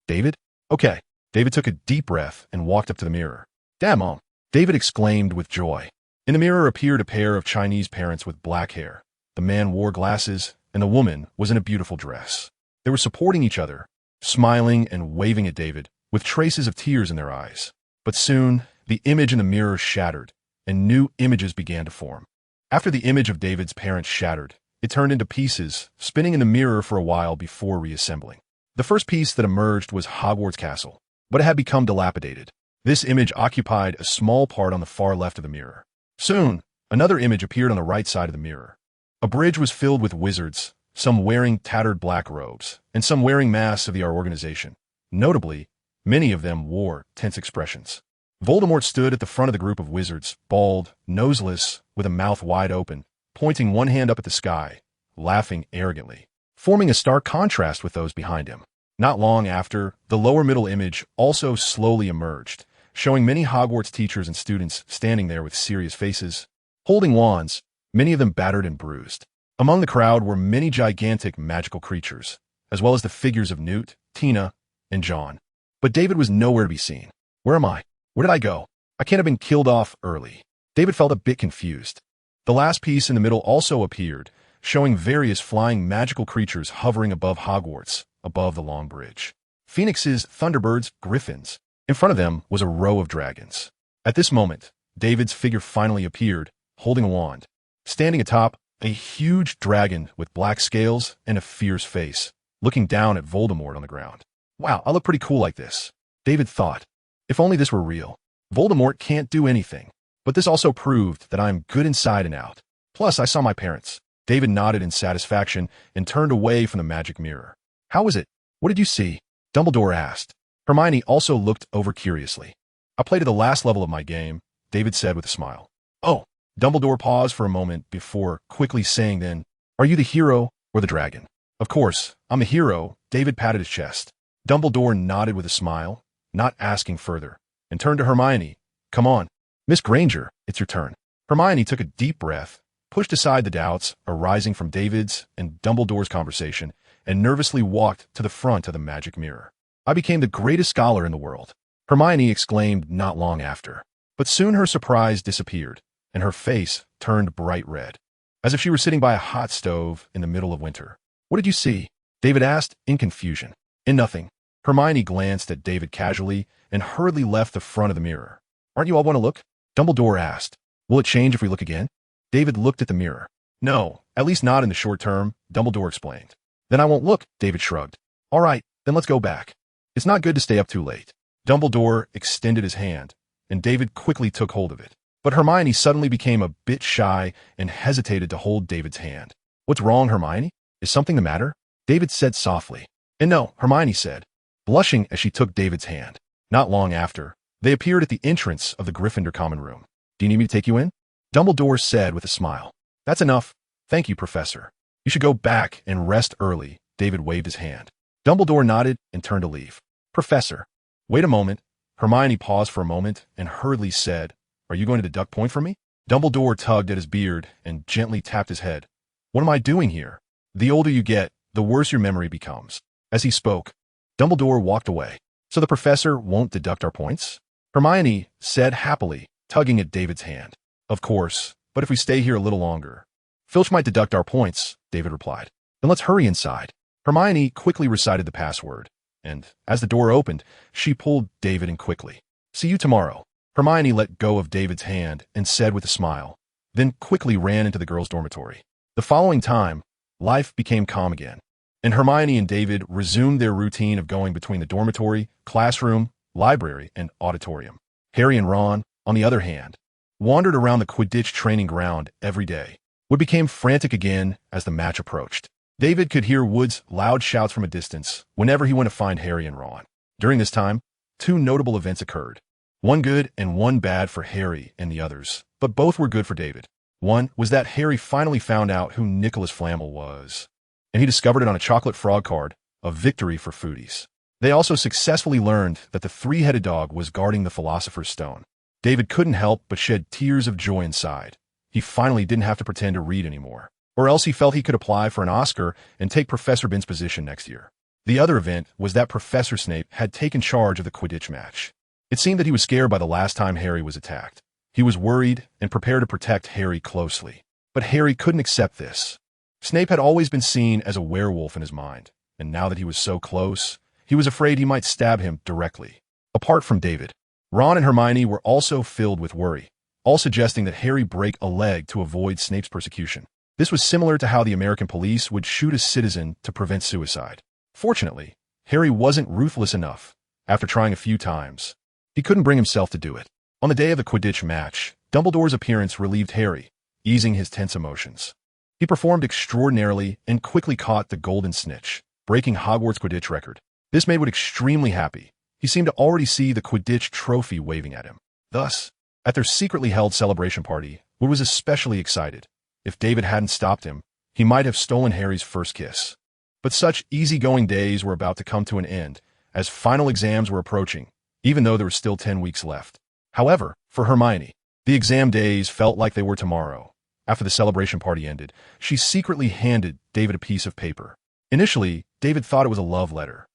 David?" "Okay." David took a deep breath and walked up to the mirror. "Damn, Mom!" David exclaimed with joy. In the mirror appeared a pair of Chinese parents with black hair. The man wore glasses, and the woman was in a beautiful dress. They were supporting each other, smiling and waving at David, with traces of tears in their eyes. But soon, the image in the mirror shattered, and new images began to form. After the image of David's parents shattered, it turned into pieces, spinning in the mirror for a while before reassembling. The first piece that emerged was Hogwarts Castle, but it had become dilapidated. This image occupied a small part on the far left of the mirror. Soon, another image appeared on the right side of the mirror. A bridge was filled with wizards, some wearing tattered black robes, and some wearing masks of the organization. Notably, many of them wore tense expressions. Voldemort stood at the front of the group of wizards, bald, noseless, with a mouth wide open, pointing one hand up at the sky, laughing arrogantly, forming a stark contrast with those behind him. Not long after, the lower middle image also slowly emerged, showing many Hogwarts teachers and students standing there with serious faces, holding wands, many of them battered and bruised. Among the crowd were many gigantic magical creatures, as well as the figures of Newt, Tina, and John. But David was nowhere to be seen. "Where am I? Where did I go? I can't have been killed off early." David felt a bit confused. The last piece in the middle also appeared, showing various flying magical creatures hovering above Hogwarts, above the long bridge. Phoenixes, thunderbirds, griffins. In front of them was a row of dragons. At this moment, David's figure finally appeared, holding a wand. Standing atop, a huge dragon with black scales and a fierce face, looking down at Voldemort on the ground. "Wow, I look pretty cool like this," David thought. "If only this were real. Voldemort can't do anything, but this also proved that I am good inside and out." Plus, I saw my parents. David nodded in satisfaction and turned away from the magic mirror. How was it? What did you see? Dumbledore asked. Hermione also looked over curiously. I played at the last level of my game, David said with a smile. Oh, Dumbledore paused for a moment before quickly saying then, are you the hero or the dragon? Of course, I'm the hero, David patted his chest. Dumbledore nodded with a smile, not asking further, and turned to Hermione. Come on. Miss Granger, it's your turn. Hermione took a deep breath, pushed aside the doubts arising from David's and Dumbledore's conversation, and nervously walked to the front of the magic mirror. I became the greatest scholar in the world, Hermione exclaimed not long after. But soon her surprise disappeared, and her face turned bright red, as if she were sitting by a hot stove in the middle of winter. What did you see? David asked in confusion. In nothing. Hermione glanced at David casually and hurriedly left the front of the mirror. Aren't you all going to look? Dumbledore asked. Will it change if we look again? David looked at the mirror. No, at least not in the short term, Dumbledore explained. Then I won't look, David shrugged. All right, then let's go back. It's not good to stay up too late. Dumbledore extended his hand, and David quickly took hold of it. But Hermione suddenly became a bit shy and hesitated to hold David's hand. What's wrong, Hermione? Is something the matter? David said softly. And no, Hermione said, blushing as she took David's hand. Not long after, they appeared at the entrance of the Gryffindor common room. Do you need me to take you in? Dumbledore said with a smile. That's enough. Thank you, Professor. You should go back and rest early, David waved his hand. Dumbledore nodded and turned to leave. Professor. Wait a moment. Hermione paused for a moment and hurriedly said, Are you going to deduct point from me? Dumbledore tugged at his beard and gently tapped his head. What am I doing here? The older you get, the worse your memory becomes. As he spoke, Dumbledore walked away. So the professor won't deduct our points? Hermione said happily, tugging at David's hand. Of course, but if we stay here a little longer. Filch might deduct our points, David replied. Then let's hurry inside. Hermione quickly recited the password, and as the door opened, she pulled David in quickly. See you tomorrow. Hermione let go of David's hand and said with a smile, then quickly ran into the girls' dormitory. The following time, life became calm again, and Hermione and David resumed their routine of going between the dormitory, classroom, library, and auditorium. Harry and Ron, on the other hand, wandered around the Quidditch training ground every day. Wood became frantic again as the match approached. David could hear Wood's loud shouts from a distance whenever he went to find Harry and Ron. During this time, two notable events occurred. One good and one bad for Harry and the others, but both were good for David. One was that Harry finally found out who Nicholas Flamel was, and he discovered it on a chocolate frog card, a victory for foodies. They also successfully learned that the three-headed dog was guarding the Philosopher's Stone. David couldn't help but shed tears of joy inside. He finally didn't have to pretend to read anymore, or else he felt he could apply for an Oscar and take Professor Bin's position next year. The other event was that Professor Snape had taken charge of the Quidditch match. It seemed that he was scared by the last time Harry was attacked. He was worried and prepared to protect Harry closely. But Harry couldn't accept this. Snape had always been seen as a werewolf in his mind, and now that he was so close, he was afraid he might stab him directly. Apart from David, Ron and Hermione were also filled with worry, all suggesting that Harry break a leg to avoid Snape's persecution. This was similar to how the American police would shoot a citizen to prevent suicide. Fortunately, Harry wasn't ruthless enough. After trying a few times, he couldn't bring himself to do it. On the day of the Quidditch match, Dumbledore's appearance relieved Harry, easing his tense emotions. He performed extraordinarily and quickly caught the golden snitch, breaking Hogwarts' Quidditch record. This made Wood extremely happy. He seemed to already see the Quidditch trophy waving at him. Thus, at their secretly held celebration party, Wood was especially excited. If David hadn't stopped him, he might have stolen Harry's first kiss. But such easygoing days were about to come to an end, as final exams were approaching, even though there were still 10 weeks left. However, for Hermione, the exam days felt like they were tomorrow. After the celebration party ended, she secretly handed David a piece of paper. Initially, David thought it was a love letter.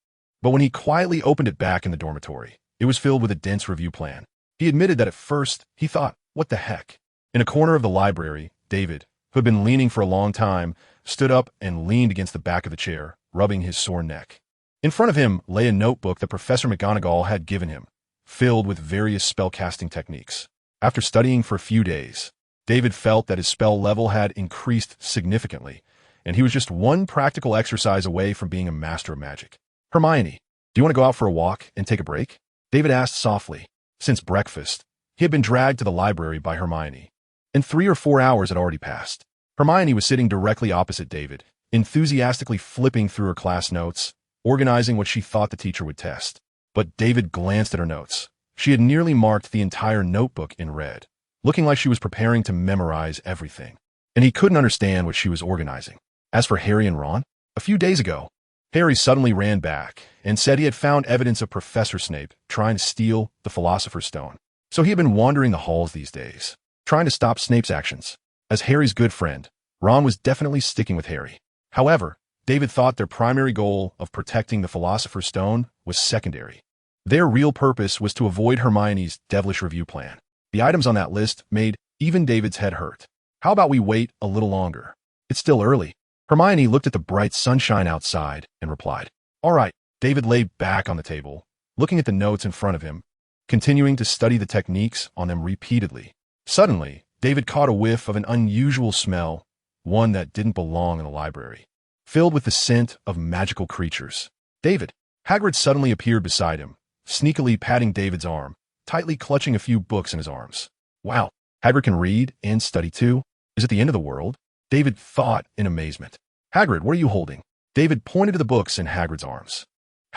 But when he quietly opened it back in the dormitory, it was filled with a dense review plan. He admitted that at first, he thought, what the heck? In a corner of the library, David, who had been leaning for a long time, stood up and leaned against the back of the chair, rubbing his sore neck. In front of him lay a notebook that Professor McGonagall had given him, filled with various spellcasting techniques. After studying for a few days, David felt that his spell level had increased significantly, and he was just one practical exercise away from being a master of magic. Hermione, do you want to go out for a walk and take a break? David asked softly. Since breakfast, he had been dragged to the library by Hermione, and 3 or 4 hours had already passed. Hermione was sitting directly opposite David, enthusiastically flipping through her class notes, organizing what she thought the teacher would test. But David glanced at her notes. She had nearly marked the entire notebook in red, looking like she was preparing to memorize everything. And he couldn't understand what she was organizing. As for Harry and Ron, a few days ago, Harry suddenly ran back and said he had found evidence of Professor Snape trying to steal the Philosopher's Stone. So he had been wandering the halls these days, trying to stop Snape's actions. As Harry's good friend, Ron was definitely sticking with Harry. However, David thought their primary goal of protecting the Philosopher's Stone was secondary. Their real purpose was to avoid Hermione's devilish review plan. The items on that list made even David's head hurt. How about we wait a little longer? It's still early. Hermione looked at the bright sunshine outside and replied, "All right." David lay back on the table, looking at the notes in front of him, continuing to study the techniques on them repeatedly. Suddenly, David caught a whiff of an unusual smell, one that didn't belong in the library, filled with the scent of magical creatures. David! Hagrid suddenly appeared beside him, sneakily patting David's arm, tightly clutching a few books in his arms. Wow, Hagrid can read and study too? Is it the end of the world? David thought in amazement. Hagrid, what are you holding? David pointed to the books in Hagrid's arms.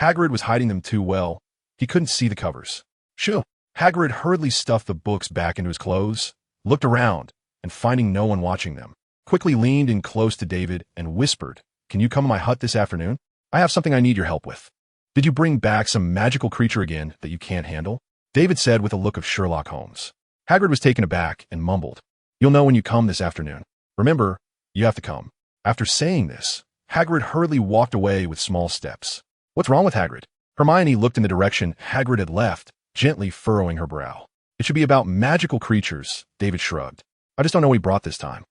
Hagrid was hiding them too well. He couldn't see the covers. Shoo! Hagrid hurriedly stuffed the books back into his clothes, looked around, and finding no one watching them, quickly leaned in close to David and whispered, "Can you come to my hut this afternoon? I have something I need your help with." "Did you bring back some magical creature again that you can't handle?" David said with a look of Sherlock Holmes. Hagrid was taken aback and mumbled, "You'll know when you come this afternoon. Remember, you have to come." After saying this, Hagrid hurriedly walked away with small steps. "What's wrong with Hagrid?" Hermione looked in the direction Hagrid had left, gently furrowing her brow. "It should be about magical creatures," David shrugged. "I just don't know what he brought this time."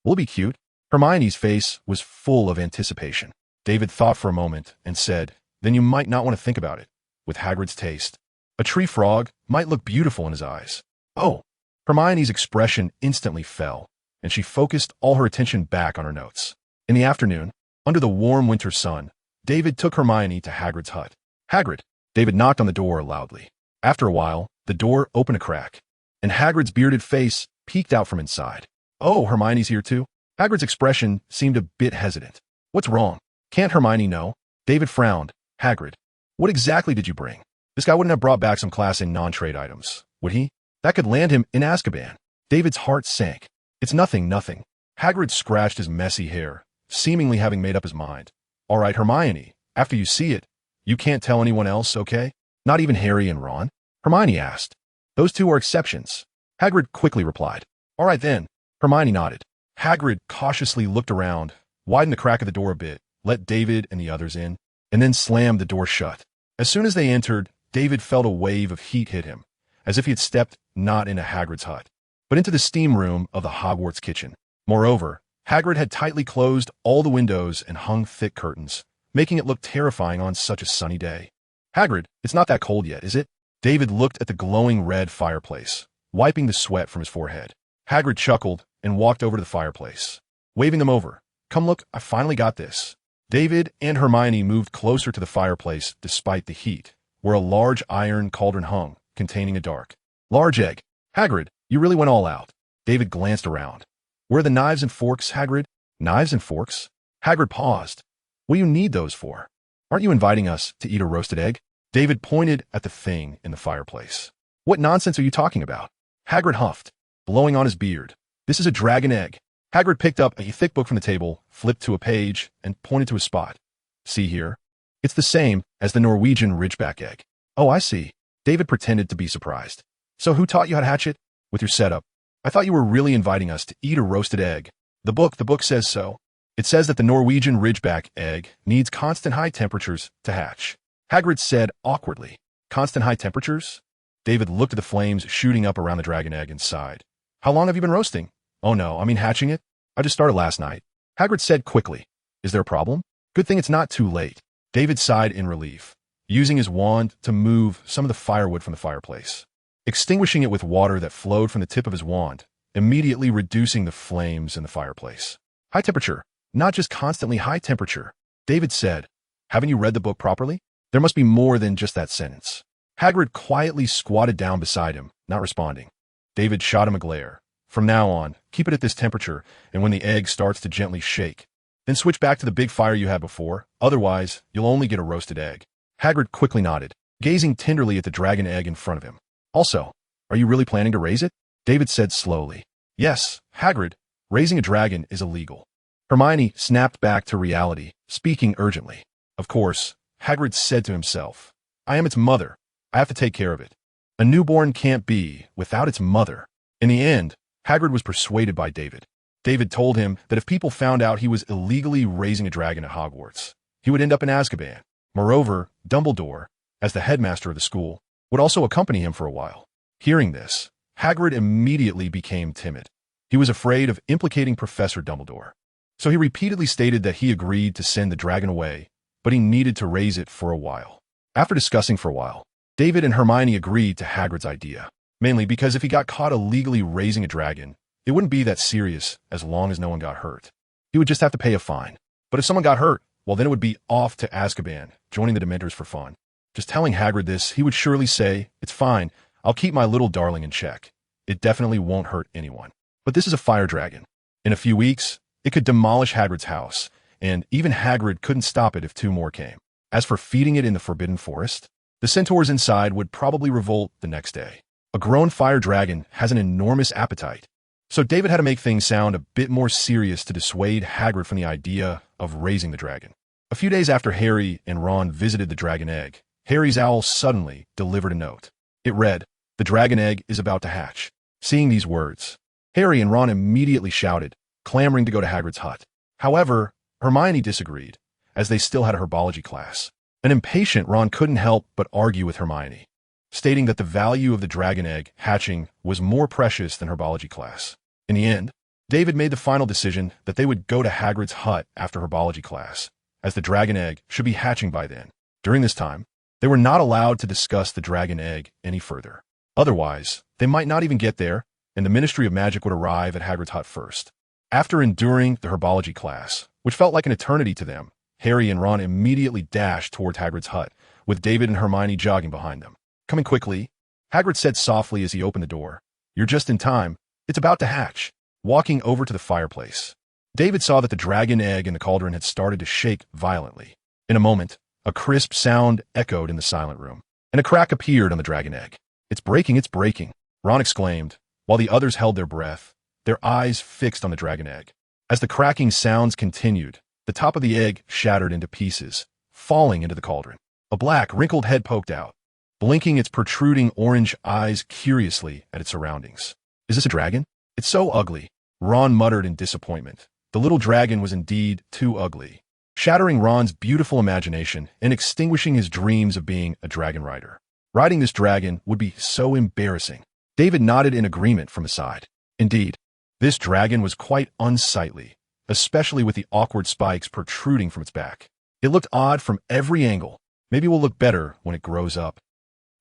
"Will it be cute?" Hermione's face was full of anticipation. David thought for a moment and said, "Then you might not want to think about it. With Hagrid's taste, a tree frog might look beautiful in his eyes." "Oh!" Hermione's expression instantly fell, and she focused all her attention back on her notes. In the afternoon, under the warm winter sun, David took Hermione to Hagrid's hut. "Hagrid!" David knocked on the door loudly. After a while, the door opened a crack, and Hagrid's bearded face peeked out from inside. "Oh, Hermione's here too?" Hagrid's expression seemed a bit hesitant. "What's wrong? Can't Hermione know?" David frowned. "Hagrid, what exactly did you bring? This guy wouldn't have brought back some class in non-trade items, would he? That could land him in Azkaban." David's heart sank. "It's nothing. Hagrid scratched his messy hair, seemingly having made up his mind. "All right, Hermione, after you see it, you can't tell anyone else, okay? Not even Harry and Ron?" Hermione asked. "Those two are exceptions," Hagrid quickly replied. "All right then." Hermione nodded. Hagrid cautiously looked around, widened the crack of the door a bit, let David and the others in, and then slammed the door shut. As soon as they entered, David felt a wave of heat hit him, as if he had stepped not into Hagrid's hut, but into the steam room of the Hogwarts kitchen. Moreover, Hagrid had tightly closed all the windows and hung thick curtains, making it look terrifying on such a sunny day. "Hagrid, it's not that cold yet, is it?" David looked at the glowing red fireplace, wiping the sweat from his forehead. Hagrid chuckled and walked over to the fireplace, waving them over. "Come look, I finally got this." David and Hermione moved closer to the fireplace despite the heat, where a large iron cauldron hung, containing a dark, large egg. "Hagrid, you really went all out." David glanced around. "Where are the knives and forks, Hagrid?" "Knives and forks?" Hagrid paused. "What do you need those for? Aren't you inviting us to eat a roasted egg?" David pointed at the thing in the fireplace. "What nonsense are you talking about?" Hagrid huffed, blowing on his beard. "This is a dragon egg." Hagrid picked up a thick book from the table, flipped to a page, and pointed to a spot. "See here? It's the same as the Norwegian Ridgeback egg." "Oh, I see." David pretended to be surprised. "So who taught you how to hatch it?" "With your setup. I thought you were really inviting us to eat a roasted egg." The book says so. It says that the Norwegian Ridgeback egg needs constant high temperatures to hatch." Hagrid said awkwardly. "Constant high temperatures?" David looked at the flames shooting up around the dragon egg and sighed. "How long have you been roasting?" "Oh no, I mean hatching it. I just started last night." Hagrid said quickly. "Is there a problem?" "Good thing it's not too late." David sighed in relief, using his wand to move some of the firewood from the fireplace, extinguishing it with water that flowed from the tip of his wand, immediately reducing the flames in the fireplace. "High temperature, not just constantly high temperature," David said. "Haven't you read the book properly? There must be more than just that sentence." Hagrid quietly squatted down beside him, not responding. David shot him a glare, From now on, keep it at this temperature, and when the egg starts to gently shake, then switch back to the big fire you had before, otherwise, you'll only get a roasted egg. Hagrid quickly nodded, gazing tenderly at the dragon egg in front of him. Also, are you really planning to raise it? David said slowly. Yes, Hagrid, raising a dragon is illegal. Hermione snapped back to reality, speaking urgently. Of course, Hagrid said to himself, I am its mother. I have to take care of it. A newborn can't be without its mother. In the end, Hagrid was persuaded by David. David told him that if people found out he was illegally raising a dragon at Hogwarts, he would end up in Azkaban. Moreover, Dumbledore, as the headmaster of the school, would also accompany him for a while. Hearing this, Hagrid immediately became timid. He was afraid of implicating Professor Dumbledore. So he repeatedly stated that he agreed to send the dragon away, but he needed to raise it for a while. After discussing for a while, David and Hermione agreed to Hagrid's idea, mainly because if he got caught illegally raising a dragon, it wouldn't be that serious as long as no one got hurt. He would just have to pay a fine. But if someone got hurt, well then it would be off to Azkaban, joining the Dementors for fun. Just telling Hagrid this, he would surely say, it's fine, I'll keep my little darling in check. It definitely won't hurt anyone. But this is a fire dragon. In a few weeks, it could demolish Hagrid's house, and even Hagrid couldn't stop it if two more came. As for feeding it in the Forbidden Forest, the centaurs inside would probably revolt the next day. A grown fire dragon has an enormous appetite, so David had to make things sound a bit more serious to dissuade Hagrid from the idea of raising the dragon. A few days after Harry and Ron visited the dragon egg, Harry's owl suddenly delivered a note. It read, "The dragon egg is about to hatch." Seeing these words, Harry and Ron immediately shouted, clamoring to go to Hagrid's hut. However, Hermione disagreed, as they still had a herbology class. An impatient Ron couldn't help but argue with Hermione, stating that the value of the dragon egg hatching was more precious than herbology class. In the end, David made the final decision that they would go to Hagrid's hut after herbology class, as the dragon egg should be hatching by then. During this time, they were not allowed to discuss the dragon egg any further. Otherwise, they might not even get there, and the Ministry of Magic would arrive at Hagrid's hut first. After enduring the herbology class, which felt like an eternity to them, Harry and Ron immediately dashed toward Hagrid's hut, with David and Hermione jogging behind them. Coming quickly, Hagrid said softly as he opened the door, "You're just in time. It's about to hatch." Walking over to the fireplace, David saw that the dragon egg in the cauldron had started to shake violently. In a moment, a crisp sound echoed in the silent room, and a crack appeared on the dragon egg. It's breaking," Ron exclaimed, while the others held their breath, their eyes fixed on the dragon egg. As the cracking sounds continued, the top of the egg shattered into pieces, falling into the cauldron. A black, wrinkled head poked out, blinking its protruding orange eyes curiously at its surroundings. "Is this a dragon? It's so ugly," Ron muttered in disappointment. The little dragon was indeed too ugly, shattering Ron's beautiful imagination and extinguishing his dreams of being a dragon rider. Riding this dragon would be so embarrassing. David nodded in agreement from his side. Indeed, this dragon was quite unsightly, especially with the awkward spikes protruding from its back. It looked odd from every angle. Maybe it will look better when it grows up.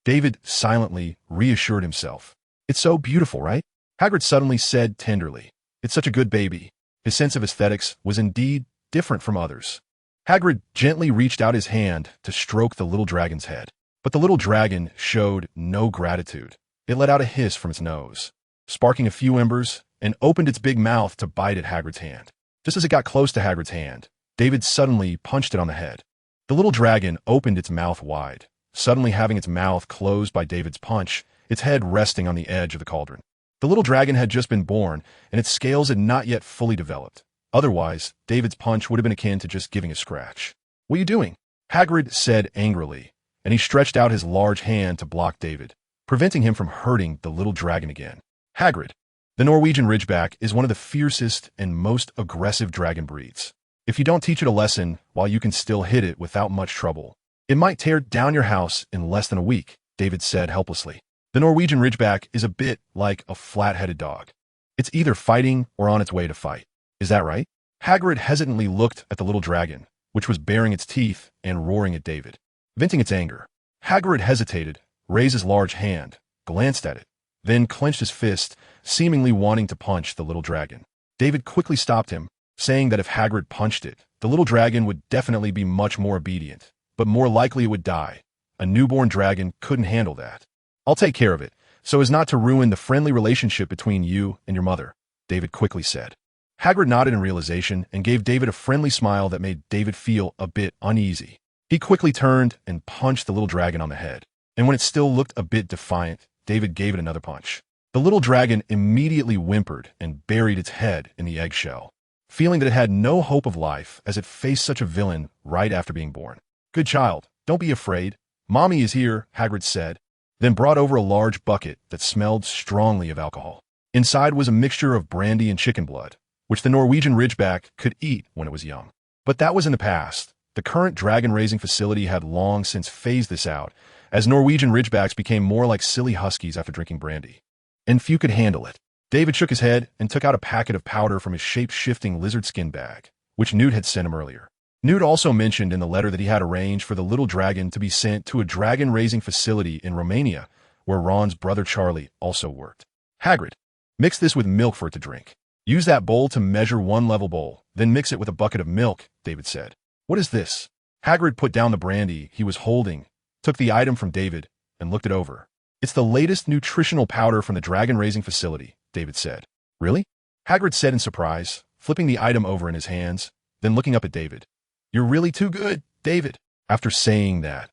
David silently reassured himself. "It's so beautiful, right?" Hagrid suddenly said tenderly. "It's such a good baby." His sense of aesthetics was indeed different from others. Hagrid gently reached out his hand to stroke the little dragon's head. But the little dragon showed no gratitude. It let out a hiss from its nose, sparking a few embers, and opened its big mouth to bite at Hagrid's hand. Just as it got close to Hagrid's hand, David suddenly punched it on the head. The little dragon opened its mouth wide, suddenly having its mouth closed by David's punch, its head resting on the edge of the cauldron. The little dragon had just been born, and its scales had not yet fully developed. Otherwise, David's punch would have been akin to just giving a scratch. "What are you doing?" Hagrid said angrily, and he stretched out his large hand to block David, preventing him from hurting the little dragon again. Hagrid, the Norwegian Ridgeback, is one of the fiercest and most aggressive dragon breeds. If you don't teach it a lesson while you can still hit it without much trouble, it might tear down your house in less than a week, David said helplessly. The Norwegian Ridgeback is a bit like a flat-headed dog. It's either fighting or on its way to fight. Is that right? Hagrid hesitantly looked at the little dragon, which was baring its teeth and roaring at David, venting its anger. Hagrid hesitated, raised his large hand, glanced at it, then clenched his fist, seemingly wanting to punch the little dragon. David quickly stopped him, saying that if Hagrid punched it, the little dragon would definitely be much more obedient, but more likely it would die. A newborn dragon couldn't handle that. "I'll take care of it," so as not to ruin the friendly relationship between you and your mother, David quickly said. Hagrid nodded in realization and gave David a friendly smile that made David feel a bit uneasy. He quickly turned and punched the little dragon on the head, and when it still looked a bit defiant, David gave it another punch. The little dragon immediately whimpered and buried its head in the eggshell, feeling that it had no hope of life as it faced such a villain right after being born. "Good child, don't be afraid. Mommy is here," Hagrid said, then brought over a large bucket that smelled strongly of alcohol. Inside was a mixture of brandy and chicken blood, which the Norwegian Ridgeback could eat when it was young. But that was in the past. The current dragon-raising facility had long since phased this out, as Norwegian Ridgebacks became more like silly huskies after drinking brandy. And few could handle it. David shook his head and took out a packet of powder from his shape-shifting lizard skin bag, which Newt had sent him earlier. Newt also mentioned in the letter that he had arranged for the little dragon to be sent to a dragon-raising facility in Romania, where Ron's brother Charlie also worked. "Hagrid, mix this with milk for it to drink. Use that bowl to measure one level bowl, then mix it with a bucket of milk," David said. "What is this?" Hagrid put down the brandy he was holding, took the item from David, and looked it over. "It's the latest nutritional powder from the dragon-raising facility," David said. "Really?" Hagrid said in surprise, flipping the item over in his hands, then looking up at David. "You're really too good, David." After saying that,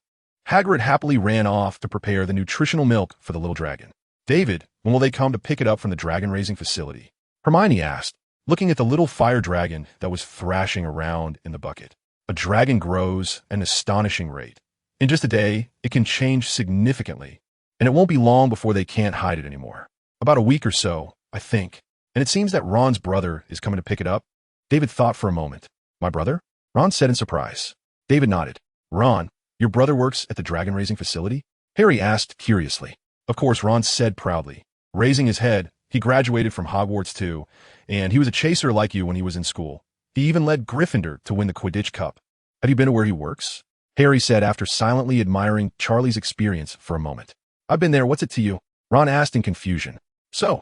Hagrid happily ran off to prepare the nutritional milk for the little dragon. "David, when will they come to pick it up from the dragon-raising facility?" Hermione asked, looking at the little fire dragon that was thrashing around in the bucket. A dragon grows at an astonishing rate. In just a day, it can change significantly, and it won't be long before they can't hide it anymore. About a week or so, I think, and it seems that Ron's brother is coming to pick it up. David thought for a moment. "My brother?" Ron said in surprise. David nodded. "Ron, your brother works at the dragon-raising facility?" Harry asked curiously. Of course, Ron said proudly. Raising his head, he graduated from Hogwarts too, and he was a chaser like you when he was in school. He even led Gryffindor to win the Quidditch Cup. "Have you been to where he works?" Harry said after silently admiring Charlie's experience for a moment. "I've been there, what's it to you?" Ron asked in confusion. "So?"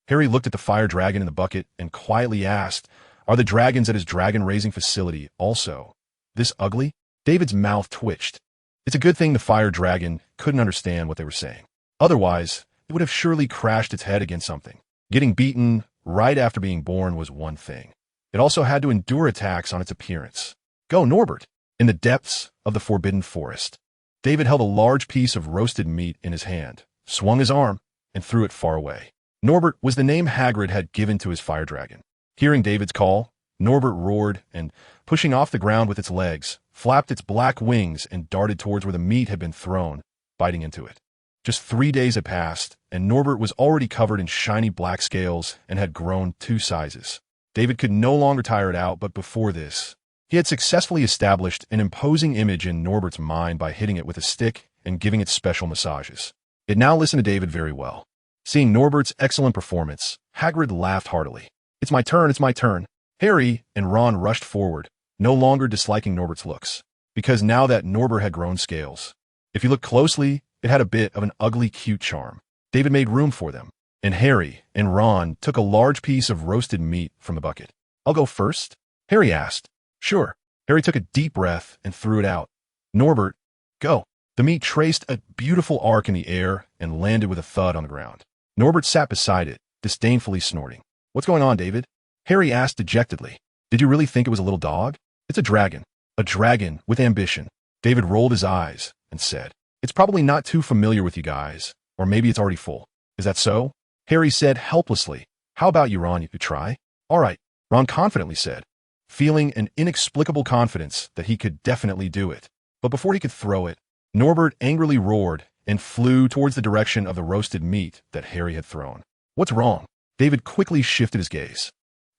Harry looked at the fire dragon in the bucket and quietly asked, "Are the dragons at his dragon-raising facility also this ugly?" David's mouth twitched. It's a good thing the fire dragon couldn't understand what they were saying. Otherwise, it would have surely crashed its head against something. Getting beaten right after being born was one thing. It also had to endure attacks on its appearance. "Go, Norbert!" In the depths of the Forbidden Forest, David held a large piece of roasted meat in his hand, swung his arm, and threw it far away. Norbert was the name Hagrid had given to his fire dragon. Hearing David's call, Norbert roared and, pushing off the ground with its legs, flapped its black wings and darted towards where the meat had been thrown, biting into it. Just 3 days had passed, and Norbert was already covered in shiny black scales and had grown 2 sizes. David could no longer tire it out, but before this, he had successfully established an imposing image in Norbert's mind by hitting it with a stick and giving it special massages. It now listened to David very well. Seeing Norbert's excellent performance, Hagrid laughed heartily. It's my turn. Harry and Ron rushed forward, no longer disliking Norbert's looks, because now that Norbert had grown scales, if you look closely, it had a bit of an ugly cute charm. David made room for them, and Harry and Ron took a large piece of roasted meat from the bucket. "I'll go first?" Harry asked. "Sure." Harry took a deep breath and threw it out. "Norbert, go." The meat traced a beautiful arc in the air and landed with a thud on the ground. Norbert sat beside it, disdainfully snorting. "What's going on, David?" Harry asked dejectedly. "Did you really think it was a little dog? It's a dragon with ambition." David rolled his eyes and said, "It's probably not too familiar with you guys, or maybe it's already full." "Is that so?" Harry said helplessly. "How about you, Ron? You could try." "All right," Ron confidently said, feeling an inexplicable confidence that he could definitely do it. But before he could throw it, Norbert angrily roared and flew towards the direction of the roasted meat that Harry had thrown. "What's wrong?" David quickly shifted his gaze.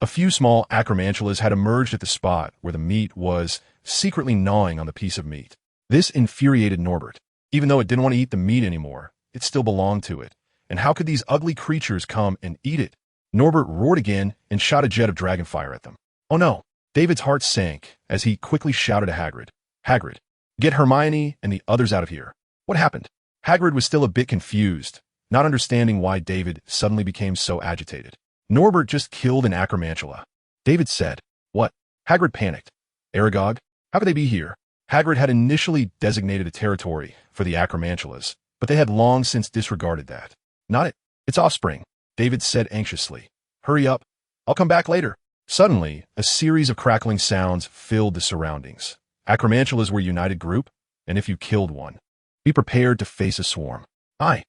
A few small acromantulas had emerged at the spot where the meat was secretly gnawing on the piece of meat. This infuriated Norbert. Even though it didn't want to eat the meat anymore, it still belonged to it. And how could these ugly creatures come and eat it? Norbert roared again and shot a jet of dragonfire at them. "Oh no!" David's heart sank as he quickly shouted to Hagrid. "Hagrid, get Hermione and the others out of here." "What happened?" Hagrid was still a bit confused, not understanding why David suddenly became so agitated. "Norbert just killed an acromantula." David said. "What?" Hagrid panicked. "Aragog? How could they be here?" Hagrid had initially designated a territory for the acromantulas, but they had long since disregarded that. Not it. It's offspring, David said anxiously. Hurry up. I'll come back later. Suddenly, a series of crackling sounds filled the surroundings. Acromantulas were a united group, and if you killed one, be prepared to face a swarm. I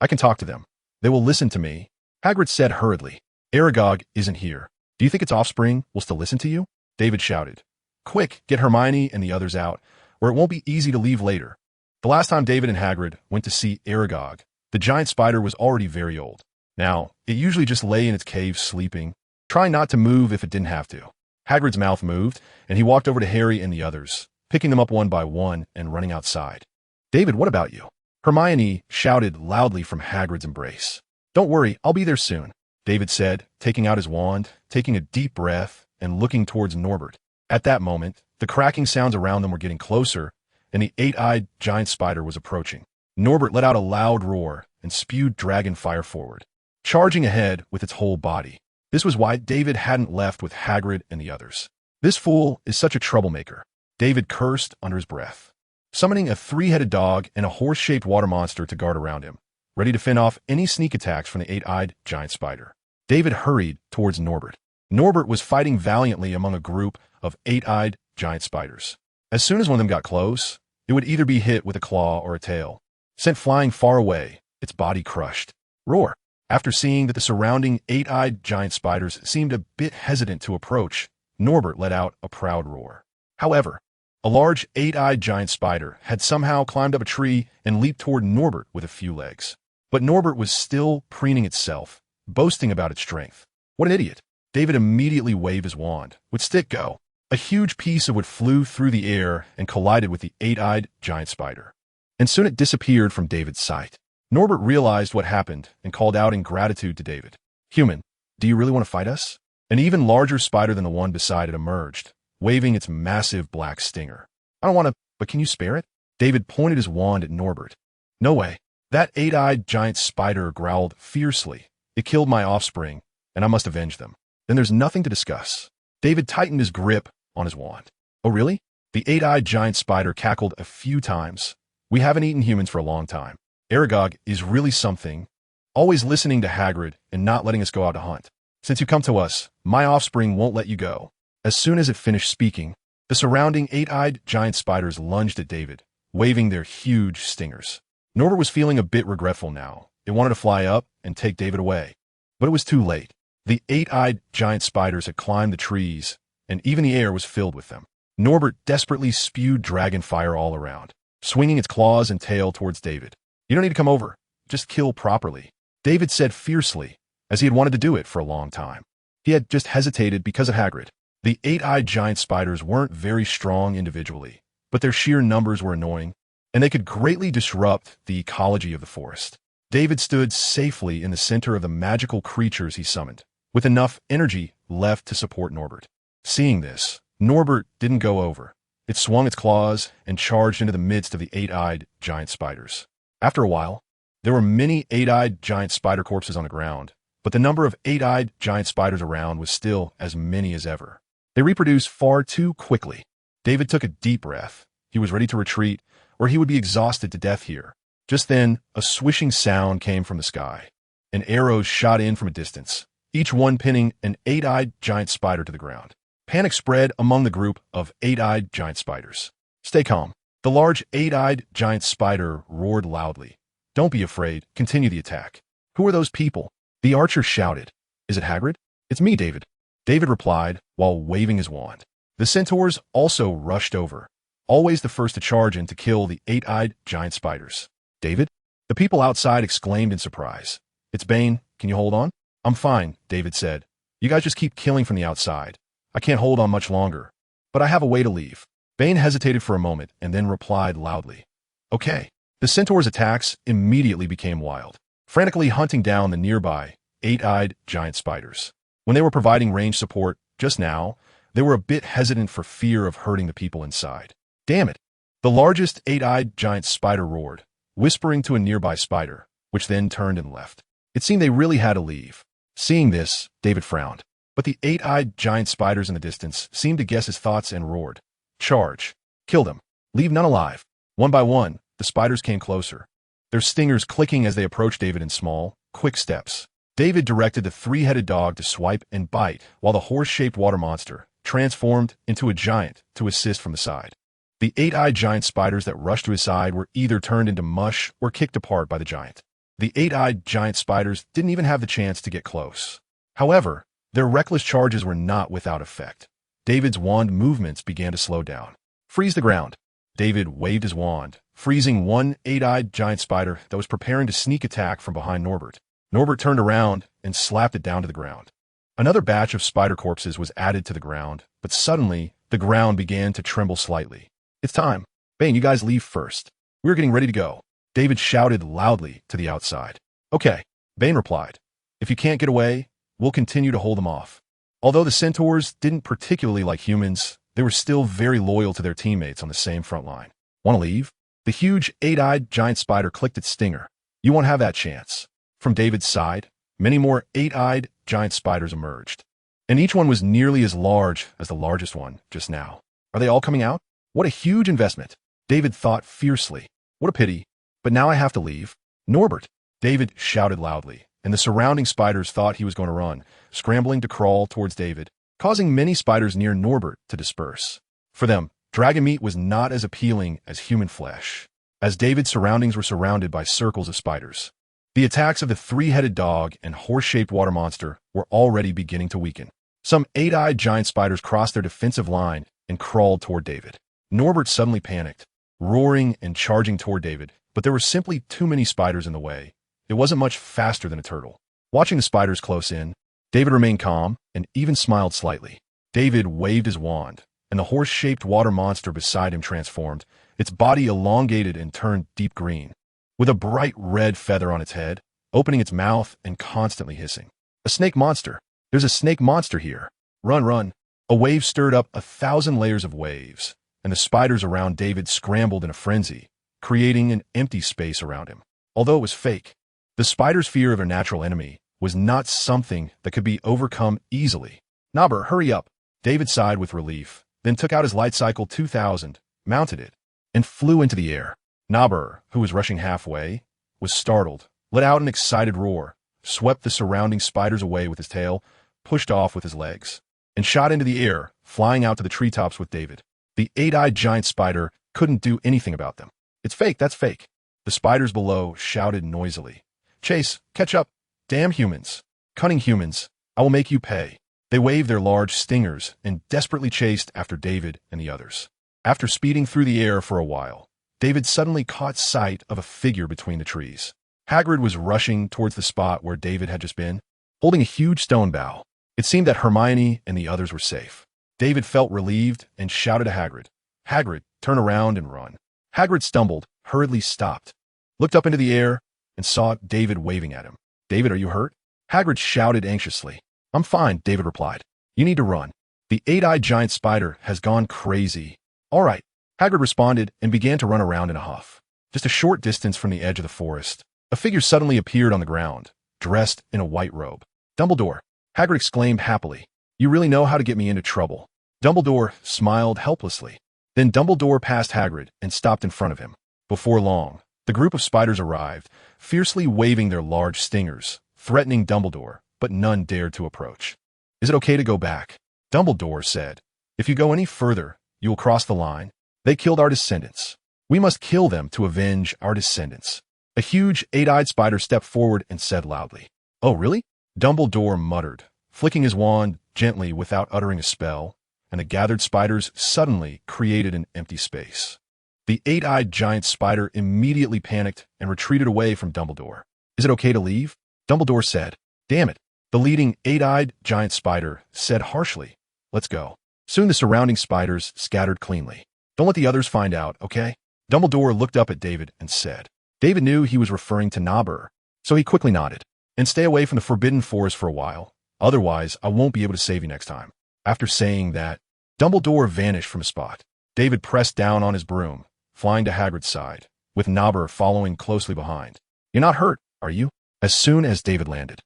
can talk to them. They will listen to me, Hagrid said hurriedly. Aragog isn't here. Do you think its offspring will still listen to you? David shouted. Quick, get Hermione and the others out, or it won't be easy to leave later. The last time David and Hagrid went to see Aragog, the giant spider was already very old. Now, it usually just lay in its cave sleeping, trying not to move if it didn't have to. Hagrid's mouth moved, and he walked over to Harry and the others, picking them up one by one and running outside. David, what about you? Hermione shouted loudly from Hagrid's embrace. Don't worry, I'll be there soon, David said, taking out his wand, taking a deep breath, and looking towards Norbert. At that moment, the cracking sounds around them were getting closer, and the eight-eyed giant spider was approaching. Norbert let out a loud roar and spewed dragon fire forward, charging ahead with its whole body. This was why David hadn't left with Hagrid and the others. This fool is such a troublemaker, David cursed under his breath, summoning a three-headed dog and a horse-shaped water monster to guard around him, ready to fend off any sneak attacks from the eight-eyed giant spider. David hurried towards Norbert. Norbert was fighting valiantly among a group of eight-eyed giant spiders. As soon as one of them got close, it would either be hit with a claw or a tail, sent flying far away, its body crushed. Roar! After seeing that the surrounding eight-eyed giant spiders seemed a bit hesitant to approach, Norbert let out a proud roar. However, a large eight-eyed giant spider had somehow climbed up a tree and leaped toward Norbert with a few legs. But Norbert was still preening itself, boasting about its strength. What an idiot! David immediately waved his wand. With stick go. A huge piece of wood flew through the air and collided with the eight-eyed giant spider. And soon it disappeared from David's sight. Norbert realized what happened and called out in gratitude to David. Human, do you really want to fight us? An even larger spider than the one beside it emerged, waving its massive black stinger. I don't want to, but can you spare it? David pointed his wand at Norbert. No way. That eight-eyed giant spider growled fiercely. It killed my offspring, and I must avenge them. Then there's nothing to discuss. David tightened his grip on his wand. Oh really? The eight-eyed giant spider cackled a few times. We haven't eaten humans for a long time. Aragog is really something, always listening to Hagrid and not letting us go out to hunt. Since you come to us, my offspring won't let you go. As soon as it finished speaking, the surrounding eight-eyed giant spiders lunged at David, waving their huge stingers. Norbert was feeling a bit regretful now. It wanted to fly up and take David away. But it was too late. The eight-eyed giant spiders had climbed the trees, and even the air was filled with them. Norbert desperately spewed dragon fire all around, swinging its claws and tail towards David. You don't need to come over. Just kill properly, David said fiercely, as he had wanted to do it for a long time. He had just hesitated because of Hagrid. The eight-eyed giant spiders weren't very strong individually, but their sheer numbers were annoying, and they could greatly disrupt the ecology of the forest. David stood safely in the center of the magical creatures he summoned, with enough energy left to support Norbert. Seeing this, Norbert didn't go over. It swung its claws and charged into the midst of the eight-eyed giant spiders. After a while, there were many eight-eyed giant spider corpses on the ground, but the number of eight-eyed giant spiders around was still as many as ever. They reproduced far too quickly. David took a deep breath. He was ready to retreat, or he would be exhausted to death here. Just then, a swishing sound came from the sky, and arrows shot in from a distance, each one pinning an eight-eyed giant spider to the ground. Panic spread among the group of eight-eyed giant spiders. Stay calm. The large eight-eyed giant spider roared loudly. Don't be afraid. Continue the attack. Who are those people? The archer shouted. Is it Hagrid? It's me, David. David replied while waving his wand. The centaurs also rushed over, always the first to charge in to kill the eight-eyed giant spiders. David? The people outside exclaimed in surprise. It's Bane. Can you hold on? I'm fine, David said. You guys just keep killing from the outside. I can't hold on much longer, but I have a way to leave. Bane hesitated for a moment and then replied loudly. Okay. The centaur's attacks immediately became wild, frantically hunting down the nearby eight-eyed giant spiders. When they were providing range support just now, they were a bit hesitant for fear of hurting the people inside. Damn it! The largest eight-eyed giant spider roared, whispering to a nearby spider, which then turned and left. It seemed they really had to leave. Seeing this, David frowned. But the eight-eyed giant spiders in the distance seemed to guess his thoughts and roared. Charge. Kill them. Leave none alive. One by one, the spiders came closer, their stingers clicking as they approached David in small, quick steps. David directed the three-headed dog to swipe and bite, while the horse-shaped water monster transformed into a giant to assist from the side. The eight-eyed giant spiders that rushed to his side were either turned into mush or kicked apart by the giant. The eight-eyed giant spiders didn't even have the chance to get close. However, their reckless charges were not without effect. David's wand movements began to slow down. Freeze the ground. David waved his wand, freezing one eight-eyed giant spider that was preparing to sneak attack from behind Norbert. Norbert turned around and slapped it down to the ground. Another batch of spider corpses was added to the ground, but suddenly the ground began to tremble slightly. It's time. Bane, you guys leave first. We're getting ready to go. David shouted loudly to the outside. Okay, Bane replied. If you can't get away, we'll continue to hold them off. Although the centaurs didn't particularly like humans, they were still very loyal to their teammates on the same front line. Want to leave? The huge eight-eyed giant spider clicked its stinger. You won't have that chance. From David's side, many more eight-eyed giant spiders emerged, and each one was nearly as large as the largest one just now. Are they all coming out? What a huge investment. David thought fiercely. What a pity. But now I have to leave. Norbert, David shouted loudly, and the surrounding spiders thought he was going to run, scrambling to crawl towards David, causing many spiders near Norbert to disperse. For them, dragon meat was not as appealing as human flesh, as David's surroundings were surrounded by circles of spiders. The attacks of the three-headed dog and horse-shaped water monster were already beginning to weaken. Some eight-eyed giant spiders crossed their defensive line and crawled toward David. Norbert suddenly panicked, roaring and charging toward David, but there were simply too many spiders in the way. It wasn't much faster than a turtle. Watching the spiders close in, David remained calm and even smiled slightly. David waved his wand, and the horse-shaped water monster beside him transformed, its body elongated and turned deep green, with a bright red feather on its head, opening its mouth and constantly hissing. A snake monster. There's a snake monster here. Run, run. A wave stirred up 1,000 layers of waves, and the spiders around David scrambled in a frenzy, creating an empty space around him. Although it was fake, the spider's fear of a natural enemy was not something that could be overcome easily. Nobber, hurry up. David sighed with relief, then took out his Light Cycle 2000, mounted it, and flew into the air. Nobber, who was rushing halfway, was startled, let out an excited roar, swept the surrounding spiders away with his tail, pushed off with his legs, and shot into the air, flying out to the treetops with David. The eight-eyed giant spider couldn't do anything about them. It's fake, that's fake. The spiders below shouted noisily. Chase, catch up. Damn humans. Cunning humans, I will make you pay. They waved their large stingers and desperately chased after David and the others. After speeding through the air for a while, David suddenly caught sight of a figure between the trees. Hagrid was rushing towards the spot where David had just been, holding a huge stone bough. It seemed that Hermione and the others were safe. David felt relieved and shouted to Hagrid, Hagrid, turn around and run. Hagrid stumbled, hurriedly stopped, looked up into the air, and saw David waving at him. David, are you hurt? Hagrid shouted anxiously. I'm fine, David replied. You need to run. The eight-eyed giant spider has gone crazy. All right. Hagrid responded and began to run around in a huff. Just a short distance from the edge of the forest, a figure suddenly appeared on the ground, dressed in a white robe. Dumbledore, Hagrid exclaimed happily. You really know how to get me into trouble. Dumbledore smiled helplessly. Then Dumbledore passed Hagrid and stopped in front of him. Before long, the group of spiders arrived, fiercely waving their large stingers, threatening Dumbledore, but none dared to approach. Is it okay to go back? Dumbledore said. If you go any further, you will cross the line. They killed our descendants. We must kill them to avenge our descendants. A huge eight-eyed spider stepped forward and said loudly. Oh, really? Dumbledore muttered, flicking his wand gently without uttering a spell, and the gathered spiders suddenly created an empty space. The eight-eyed giant spider immediately panicked and retreated away from Dumbledore. Is it okay to leave? Dumbledore said. Damn it. The leading eight-eyed giant spider said harshly. Let's go. Soon the surrounding spiders scattered cleanly. Don't let the others find out, okay? Dumbledore looked up at David and said. David knew he was referring to Nobber, so he quickly nodded. And stay away from the Forbidden Forest for a while. Otherwise, I won't be able to save you next time. After saying that, Dumbledore vanished from a spot. David pressed down on his broom, flying to Hagrid's side, with Nobber following closely behind. You're not hurt, are you? As soon as David landed,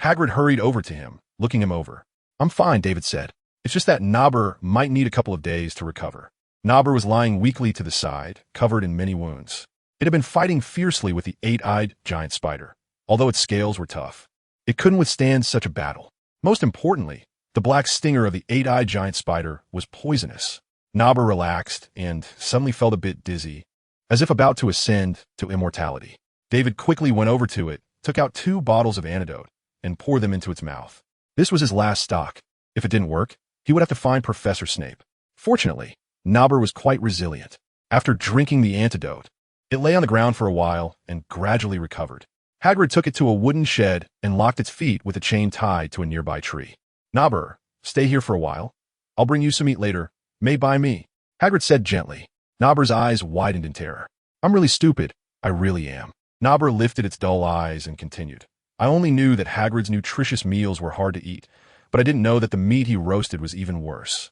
Hagrid hurried over to him, looking him over. I'm fine, David said. It's just that Nobber might need a couple of days to recover. Nobber was lying weakly to the side, covered in many wounds. It had been fighting fiercely with the eight-eyed giant spider. although its scales were tough. It couldn't withstand such a battle. Most importantly, the black stinger of the eight-eyed giant spider was poisonous. Nobber relaxed and suddenly felt a bit dizzy, as if about to ascend to immortality. David quickly went over to it, took out 2 bottles of antidote, and poured them into its mouth. This was his last stock. If it didn't work, he would have to find Professor Snape. Fortunately, Nobber was quite resilient. After drinking the antidote, it lay on the ground for a while and gradually recovered. Hagrid took it to a wooden shed and locked its feet with a chain tied to a nearby tree. Nobber, stay here for a while. I'll bring you some meat later. May by me, Hagrid said gently. Nobber's eyes widened in terror. I'm really stupid. I really am. Nobber lifted its dull eyes and continued. I only knew that Hagrid's nutritious meals were hard to eat, but I didn't know that the meat he roasted was even worse.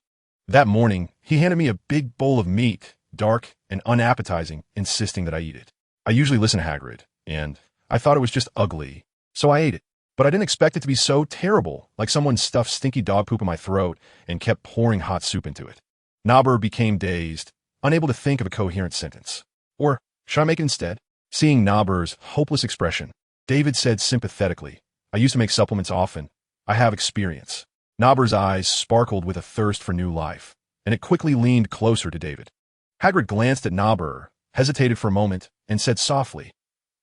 That morning, he handed me a big bowl of meat, dark and unappetizing, insisting that I eat it. I usually listen to Hagrid, and I thought it was just ugly, so I ate it. But I didn't expect it to be so terrible, like someone stuffed stinky dog poop in my throat and kept pouring hot soup into it. Nobber became dazed, unable to think of a coherent sentence. Or should I make it instead? Seeing Nobber's hopeless expression, David said sympathetically, I used to make supplements often. I have experience. Nobber's eyes sparkled with a thirst for new life, and it quickly leaned closer to David. Hagrid glanced at Nobber, hesitated for a moment, and said softly,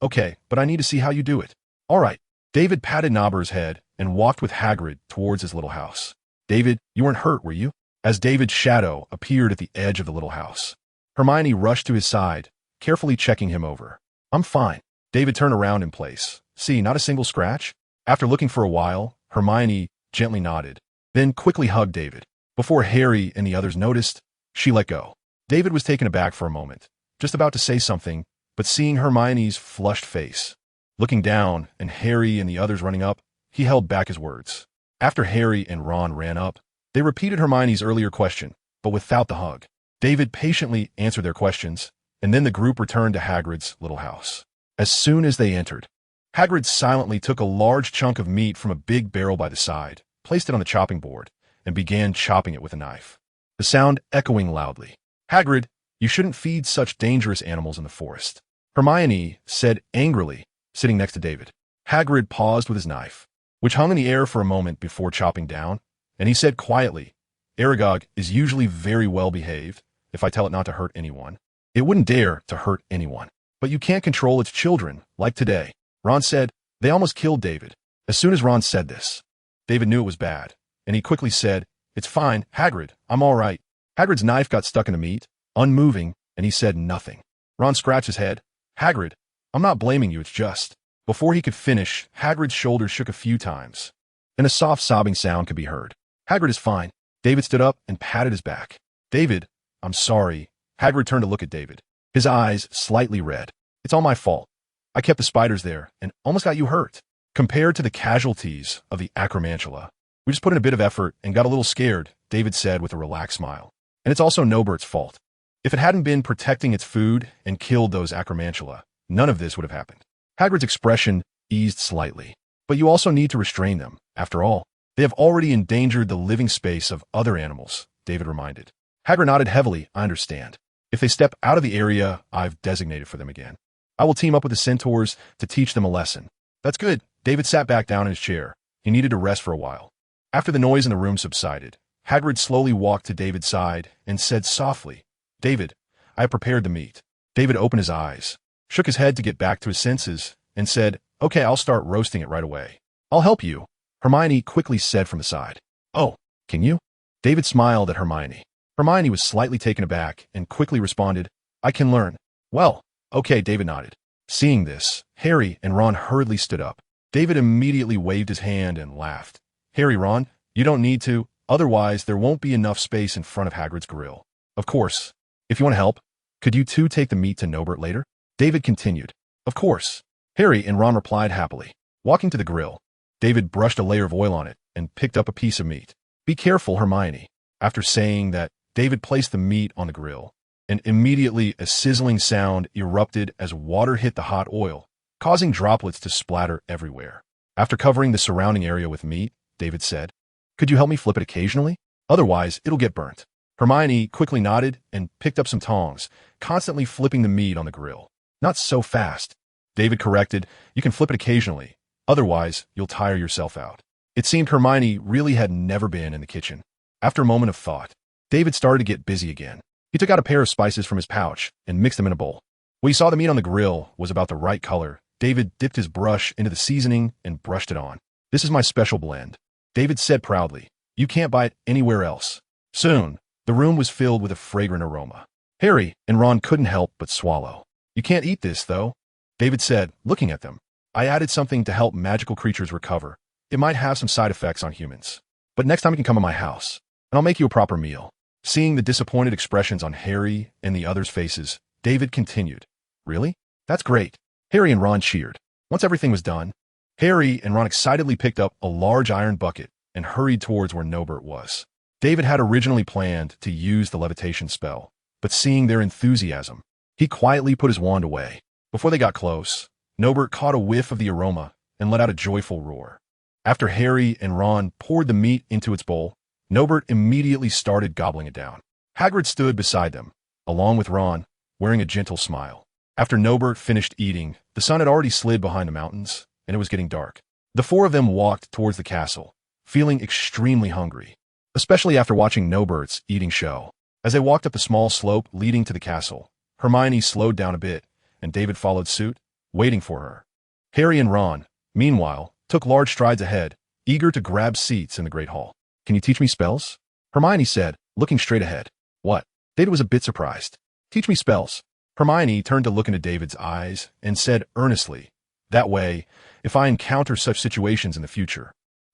Okay, but I need to see how you do it. All right. David patted Nobber's head and walked with Hagrid towards his little house. David, you weren't hurt, were you? As David's shadow appeared at the edge of the little house, Hermione rushed to his side, carefully checking him over. I'm fine. David turned around in place. See, not a single scratch? After looking for a while, Hermione gently nodded, then quickly hugged David. Before Harry and the others noticed, she let go. David was taken aback for a moment, just about to say something, but seeing Hermione's flushed face, looking down, and Harry and the others running up, he held back his words. After Harry and Ron ran up, they repeated Hermione's earlier question, but without the hug. David patiently answered their questions, and then the group returned to Hagrid's little house. As soon as they entered, Hagrid silently took a large chunk of meat from a big barrel by the side, placed it on the chopping board, and began chopping it with a knife, the sound echoing loudly. Hagrid, you shouldn't feed such dangerous animals in the forest, Hermione said angrily, sitting next to David. Hagrid paused with his knife, which hung in the air for a moment before chopping down, and he said quietly, Aragog is usually very well behaved. If I tell it not to hurt anyone, it wouldn't dare to hurt anyone. But you can't control its children, like today. Ron said, they almost killed David. As soon as Ron said this, David knew it was bad, and he quickly said, It's fine, Hagrid, I'm all right. Hagrid's knife got stuck in the meat, unmoving, and he said nothing. Ron scratched his head. Hagrid, I'm not blaming you, it's just. Before he could finish, Hagrid's shoulders shook a few times, and a soft sobbing sound could be heard. Hagrid is fine. David stood up and patted his back. David, I'm sorry. Hagrid turned to look at David, his eyes slightly red. It's all my fault. I kept the spiders there and almost got you hurt. Compared to the casualties of the acromantula, we just put in a bit of effort and got a little scared, David said with a relaxed smile. And it's also Nobert's fault. If it hadn't been protecting its food and killed those acromantula, none of this would have happened. Hagrid's expression eased slightly. But you also need to restrain them. After all, they have already endangered the living space of other animals, David reminded. Hagrid nodded heavily. I understand. If they step out of the area I've designated for them again, I will team up with the centaurs to teach them a lesson. That's good. David sat back down in his chair. He needed to rest for a while. After the noise in the room subsided, Hagrid slowly walked to David's side and said softly, David, I have prepared the meat. David opened his eyes, shook his head to get back to his senses, and said, Okay, I'll start roasting it right away. I'll help you, Hermione quickly said from the side. Oh, can you? David smiled at Hermione. Hermione was slightly taken aback and quickly responded, I can learn. Well, okay, David nodded. Seeing this, Harry and Ron hurriedly stood up. David immediately waved his hand and laughed. Harry, Ron, you don't need to, otherwise there won't be enough space in front of Hagrid's grill. Of course, if you want to help, could you two take the meat to Nobert later? David continued. Of course. Harry and Ron replied happily. Walking to the grill, David brushed a layer of oil on it and picked up a piece of meat. Be careful, Hermione. After saying that, David placed the meat on the grill, and immediately a sizzling sound erupted as water hit the hot oil, causing droplets to splatter everywhere. After covering the surrounding area with meat, David said, Could you help me flip it occasionally? Otherwise, it'll get burnt. Hermione quickly nodded and picked up some tongs, constantly flipping the meat on the grill. Not so fast. David corrected. You can flip it occasionally. Otherwise, you'll tire yourself out. It seemed Hermione really had never been in the kitchen. After a moment of thought, David started to get busy again. He took out a pair of spices from his pouch and mixed them in a bowl. When he saw the meat on the grill was about the right color, David dipped his brush into the seasoning and brushed it on. This is my special blend, David said proudly. You can't buy it anywhere else. Soon, the room was filled with a fragrant aroma. Harry and Ron couldn't help but swallow. You can't eat this, though, David said, looking at them. I added something to help magical creatures recover. It might have some side effects on humans. But next time you can come to my house, and I'll make you a proper meal. Seeing the disappointed expressions on Harry and the others' faces, David continued. Really? That's great. Harry and Ron cheered. Once everything was done, Harry and Ron excitedly picked up a large iron bucket and hurried towards where Nobert was. David had originally planned to use the levitation spell, but seeing their enthusiasm, he quietly put his wand away. Before they got close, Nobert caught a whiff of the aroma and let out a joyful roar. After Harry and Ron poured the meat into its bowl, Nobert immediately started gobbling it down. Hagrid stood beside them, along with Ron, wearing a gentle smile. After Nobert finished eating, the sun had already slid behind the mountains, and it was getting dark. The four of them walked towards the castle, feeling extremely hungry, especially after watching Nobert's eating show. As they walked up the small slope leading to the castle, Hermione slowed down a bit, and David followed suit, waiting for her. Harry and Ron, meanwhile, took large strides ahead, eager to grab seats in the Great Hall. Can you teach me spells? Hermione said, looking straight ahead. What? David was a bit surprised. Teach me spells. Hermione turned to look into David's eyes and said earnestly, that way, if I encounter such situations in the future,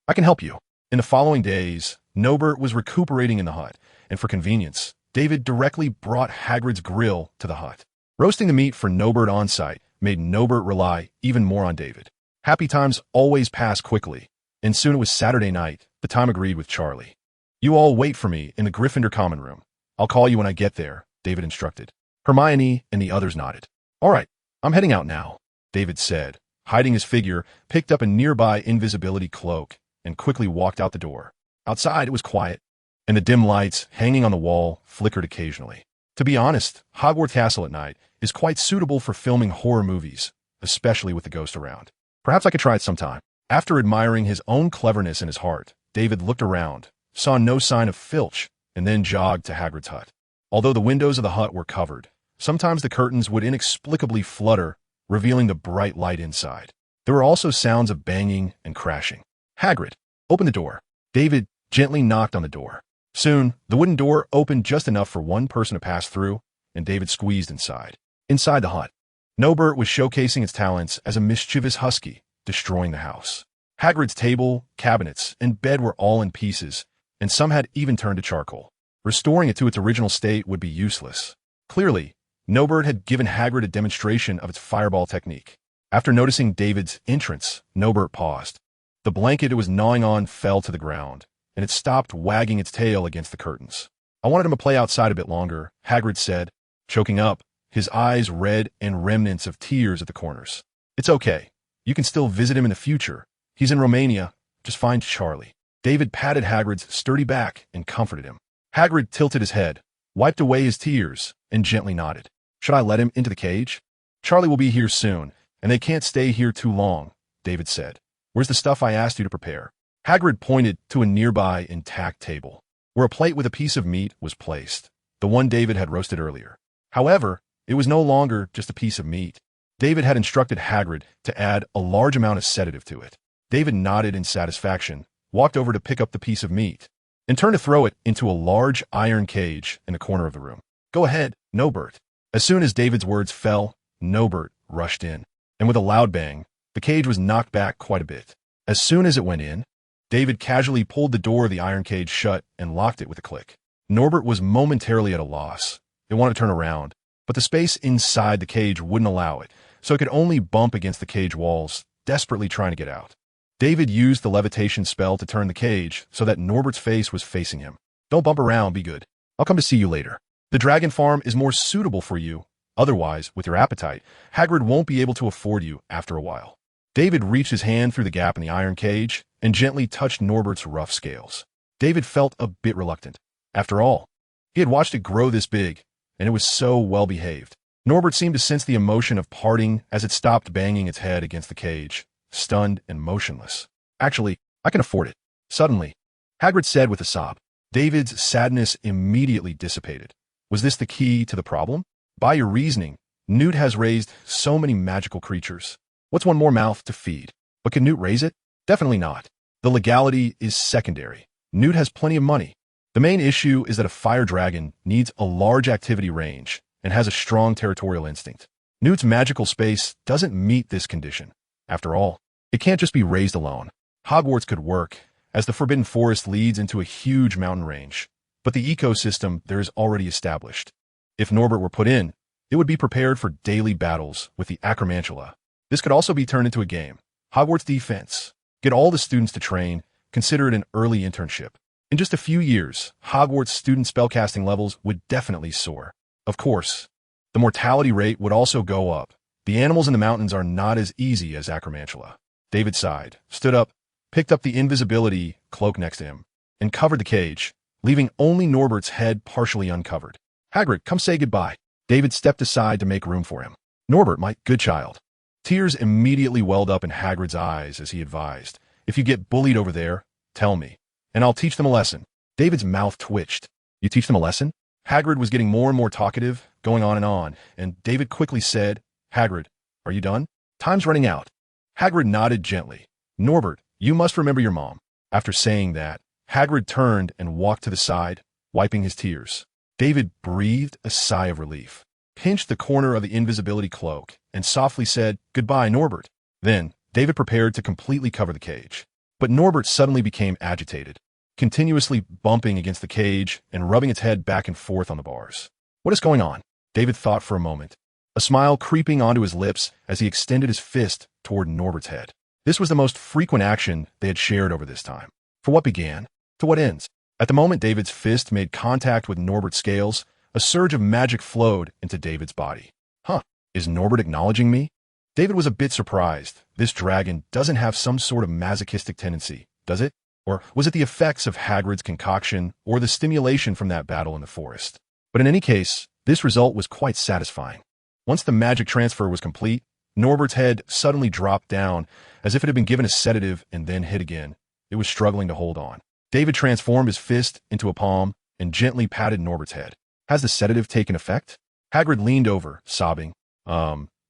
I can help you. In the following days, Nobert was recuperating in the hut, and for convenience, David directly brought Hagrid's grill to the hut. Roasting the meat for Nobert on site made Nobert rely even more on David. Happy times always pass quickly, and soon it was Saturday night. The time agreed with Charlie. You all wait for me in the Gryffindor common room. I'll call you when I get there, David instructed. Hermione and the others nodded. All right, I'm heading out now, David said, hiding his figure, picked up a nearby invisibility cloak, and quickly walked out the door. Outside, it was quiet, and the dim lights hanging on the wall flickered occasionally. To be honest, Hogwarts Castle at night is quite suitable for filming horror movies, especially with the ghost around. Perhaps I could try it sometime. After admiring his own cleverness in his heart, David looked around, saw no sign of Filch, and then jogged to Hagrid's hut. Although the windows of the hut were covered, sometimes the curtains would inexplicably flutter, revealing the bright light inside. There were also sounds of banging and crashing. Hagrid, open the door. David gently knocked on the door. Soon, the wooden door opened just enough for one person to pass through, and David squeezed inside. Inside the hut, Nobert was showcasing its talents as a mischievous husky, destroying the house. Hagrid's table, cabinets, and bed were all in pieces, and some had even turned to charcoal. Restoring it to its original state would be useless. Clearly, Nobert had given Hagrid a demonstration of its fireball technique. After noticing David's entrance, Nobert paused. The blanket it was gnawing on fell to the ground, and it stopped wagging its tail against the curtains. I wanted him to play outside a bit longer, Hagrid said, choking up, his eyes red and remnants of tears at the corners. It's okay. You can still visit him in the future. He's in Romania. Just find Charlie. David patted Hagrid's sturdy back and comforted him. Hagrid tilted his head, wiped away his tears, and gently nodded. Should I let him into the cage? Charlie will be here soon, and they can't stay here too long, David said. Where's the stuff I asked you to prepare? Hagrid pointed to a nearby intact table, where a plate with a piece of meat was placed, the one David had roasted earlier. However, it was no longer just a piece of meat. David had instructed Hagrid to add a large amount of sedative to it. David nodded in satisfaction, walked over to pick up the piece of meat, and turned to throw it into a large iron cage in the corner of the room. Go ahead, Nobert. As soon as David's words fell, Nobert rushed in, and with a loud bang, the cage was knocked back quite a bit. As soon as it went in, David casually pulled the door of the iron cage shut and locked it with a click. Norbert was momentarily at a loss. It wanted to turn around, but the space inside the cage wouldn't allow it, so it could only bump against the cage walls, desperately trying to get out. David used the levitation spell to turn the cage so that Norbert's face was facing him. Don't bump around, be good. I'll come to see you later. The dragon farm is more suitable for you. Otherwise, with your appetite, Hagrid won't be able to afford you after a while. David reached his hand through the gap in the iron cage and gently touched Norbert's rough scales. David felt a bit reluctant. After all, he had watched it grow this big, and it was so well behaved. Norbert seemed to sense the emotion of parting as it stopped banging its head against the cage, stunned and motionless. Actually, I can afford it. Suddenly, Hagrid said with a sob. David's sadness immediately dissipated. Was this the key to the problem? By your reasoning, Newt has raised so many magical creatures. What's one more mouth to feed? But can Newt raise it? Definitely not. The legality is secondary. Newt has plenty of money. The main issue is that a fire dragon needs a large activity range and has a strong territorial instinct. Newt's magical space doesn't meet this condition. After all, it can't just be raised alone. Hogwarts could work, as the Forbidden Forest leads into a huge mountain range, but the ecosystem there is already established. If Norbert were put in, it would be prepared for daily battles with the Acromantula. This could also be turned into a game. Hogwarts defense. Get all the students to train, consider it an early internship. In just a few years, Hogwarts student spellcasting levels would definitely soar. Of course, the mortality rate would also go up. The animals in the mountains are not as easy as Acromantula. David sighed, stood up, picked up the invisibility cloak next to him, and covered the cage, leaving only Norbert's head partially uncovered. Hagrid, come say goodbye. David stepped aside to make room for him. Norbert, my good child. Tears immediately welled up in Hagrid's eyes as he advised, if you get bullied over there, tell me, and I'll teach them a lesson. David's mouth twitched. You teach them a lesson? Hagrid was getting more and more talkative, going on, and David quickly said, Hagrid, are you done? Time's running out. Hagrid nodded gently. Norbert, you must remember your mom. After saying that, Hagrid turned and walked to the side, wiping his tears. David breathed a sigh of relief, pinched the corner of the invisibility cloak, and softly said, Goodbye, Norbert. Then, David prepared to completely cover the cage. But Norbert suddenly became agitated, continuously bumping against the cage and rubbing its head back and forth on the bars. What is going on? David thought for a moment, a smile creeping onto his lips as he extended his fist toward Norbert's head. This was the most frequent action they had shared over this time. For what began, to what ends? At the moment David's fist made contact with Norbert's scales, a surge of magic flowed into David's body. Huh, is Norbert acknowledging me? David was a bit surprised. This dragon doesn't have some sort of masochistic tendency, does it? Or was it the effects of Hagrid's concoction or the stimulation from that battle in the forest? But in any case, this result was quite satisfying. Once the magic transfer was complete, Norbert's head suddenly dropped down as if it had been given a sedative and then hit again. It was struggling to hold on. David transformed his fist into a palm and gently patted Norbert's head. Has the sedative taken effect? Hagrid leaned over, sobbing.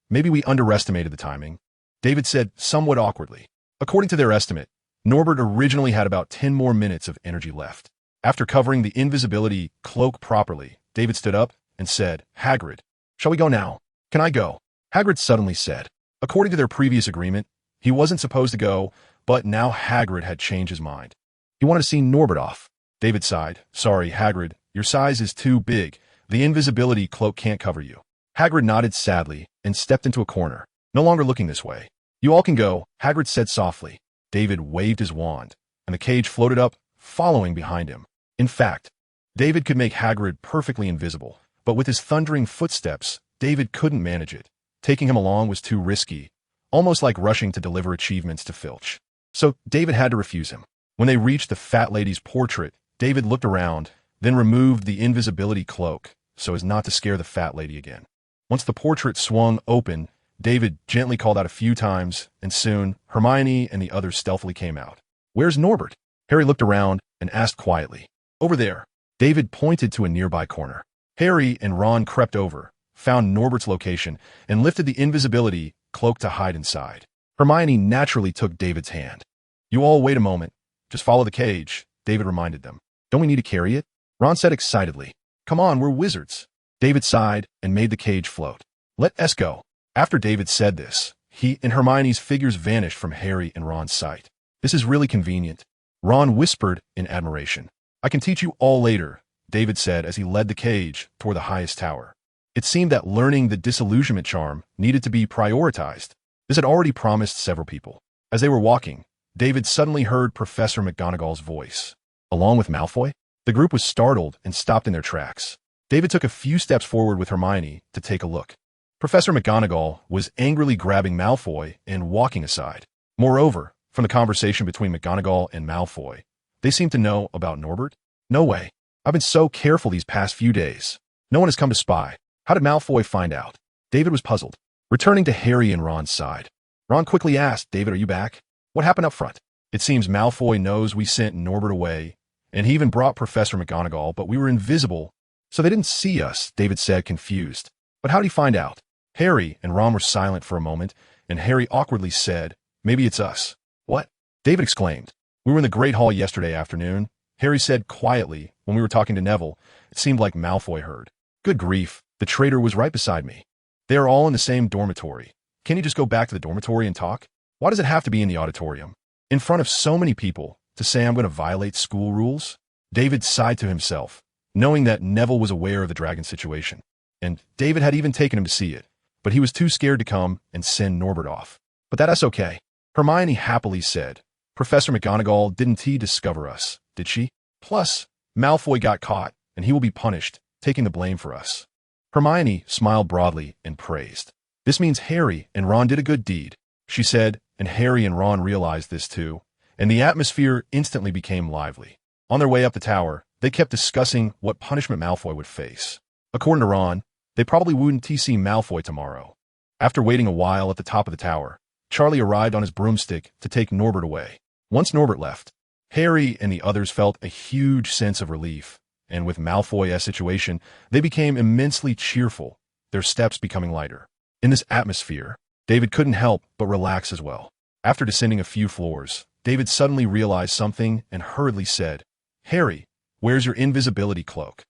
Maybe we underestimated the timing. David said somewhat awkwardly. According to their estimate, Norbert originally had about 10 more minutes of energy left. After covering the invisibility cloak properly, David stood up and said, Hagrid, shall we go now? Can I go? Hagrid suddenly said. According to their previous agreement, he wasn't supposed to go, but now Hagrid had changed his mind. He wanted to see Norbert off. David sighed. Sorry, Hagrid, your size is too big. The invisibility cloak can't cover you. Hagrid nodded sadly and stepped into a corner, no longer looking this way. You all can go, Hagrid said softly. David waved his wand, and the cage floated up, following behind him. In fact, David could make Hagrid perfectly invisible, but with his thundering footsteps, David couldn't manage it. Taking him along was too risky, almost like rushing to deliver achievements to Filch. So David had to refuse him. When they reached the fat lady's portrait, David looked around, then removed the invisibility cloak so as not to scare the fat lady again. Once the portrait swung open, David gently called out a few times, and soon Hermione and the others stealthily came out. Where's Norbert? Harry looked around and asked quietly. Over there. David pointed to a nearby corner. Harry and Ron crept over, found Norbert's location, and lifted the invisibility cloak to hide inside. Hermione naturally took David's hand. You all wait a moment. Just follow the cage, David reminded them. Don't we need to carry it? Ron said excitedly. Come on, we're wizards. David sighed and made the cage float. Let us go. After David said this, he and Hermione's figures vanished from Harry and Ron's sight. This is really convenient. Ron whispered in admiration. I can teach you all later, David said as he led the cage toward the highest tower. It seemed that learning the disillusionment charm needed to be prioritized. This had already promised several people. As they were walking, David suddenly heard Professor McGonagall's voice. Along with Malfoy? The group was startled and stopped in their tracks. David took a few steps forward with Hermione to take a look. Professor McGonagall was angrily grabbing Malfoy and walking aside. Moreover, from the conversation between McGonagall and Malfoy, they seemed to know about Norbert. No way. I've been so careful these past few days. No one has come to spy. How did Malfoy find out? David was puzzled. Returning to Harry and Ron's side, Ron quickly asked, David, are you back? What happened up front? It seems Malfoy knows we sent Norbert away, and he even brought Professor McGonagall, but we were invisible, so they didn't see us, David said, confused. But how'd he find out? Harry and Ron were silent for a moment, and Harry awkwardly said, maybe it's us. What? David exclaimed. We were in the Great Hall yesterday afternoon, Harry said quietly when we were talking to Neville. It seemed like Malfoy heard. Good grief, the traitor was right beside me. They are all in the same dormitory. Can you just go back to the dormitory and talk? Why does it have to be in the auditorium? In front of so many people, to say I'm going to violate school rules? David sighed to himself, knowing that Neville was aware of the dragon situation. And David had even taken him to see it, but he was too scared to come and send Norbert off. But that's okay. Hermione happily said, Professor McGonagall, didn't he discover us, did she? Plus, Malfoy got caught, and he will be punished, taking the blame for us. Hermione smiled broadly and praised. This means Harry and Ron did a good deed, she said, and Harry and Ron realized this too, and the atmosphere instantly became lively. On their way up the tower, they kept discussing what punishment Malfoy would face. According to Ron, they probably wouldn't see Malfoy tomorrow. After waiting a while at the top of the tower, Charlie arrived on his broomstick to take Norbert away. Once Norbert left, Harry and the others felt a huge sense of relief, and with Malfoy's situation, they became immensely cheerful, their steps becoming lighter. In this atmosphere, David couldn't help but relax as well. After descending a few floors, David suddenly realized something and hurriedly said, Harry, where's your invisibility cloak?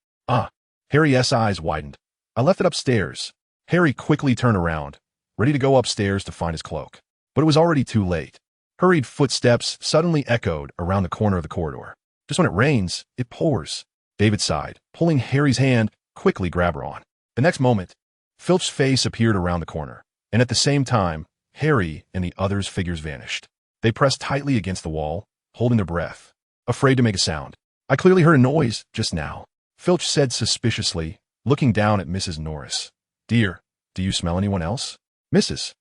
Harry's eyes widened. I left it upstairs. Harry quickly turned around, ready to go upstairs to find his cloak. But it was already too late. Hurried footsteps suddenly echoed around the corner of the corridor. Just when it rains, it pours. David sighed, pulling Harry's hand, quickly grab Ron. The next moment, Filch's face appeared around the corner, and at the same time, Harry and the others' figures vanished. They pressed tightly against the wall, holding their breath, afraid to make a sound. I clearly heard a noise just now, Filch said suspiciously, looking down at Mrs. Norris. Dear, do you smell anyone else? Mrs.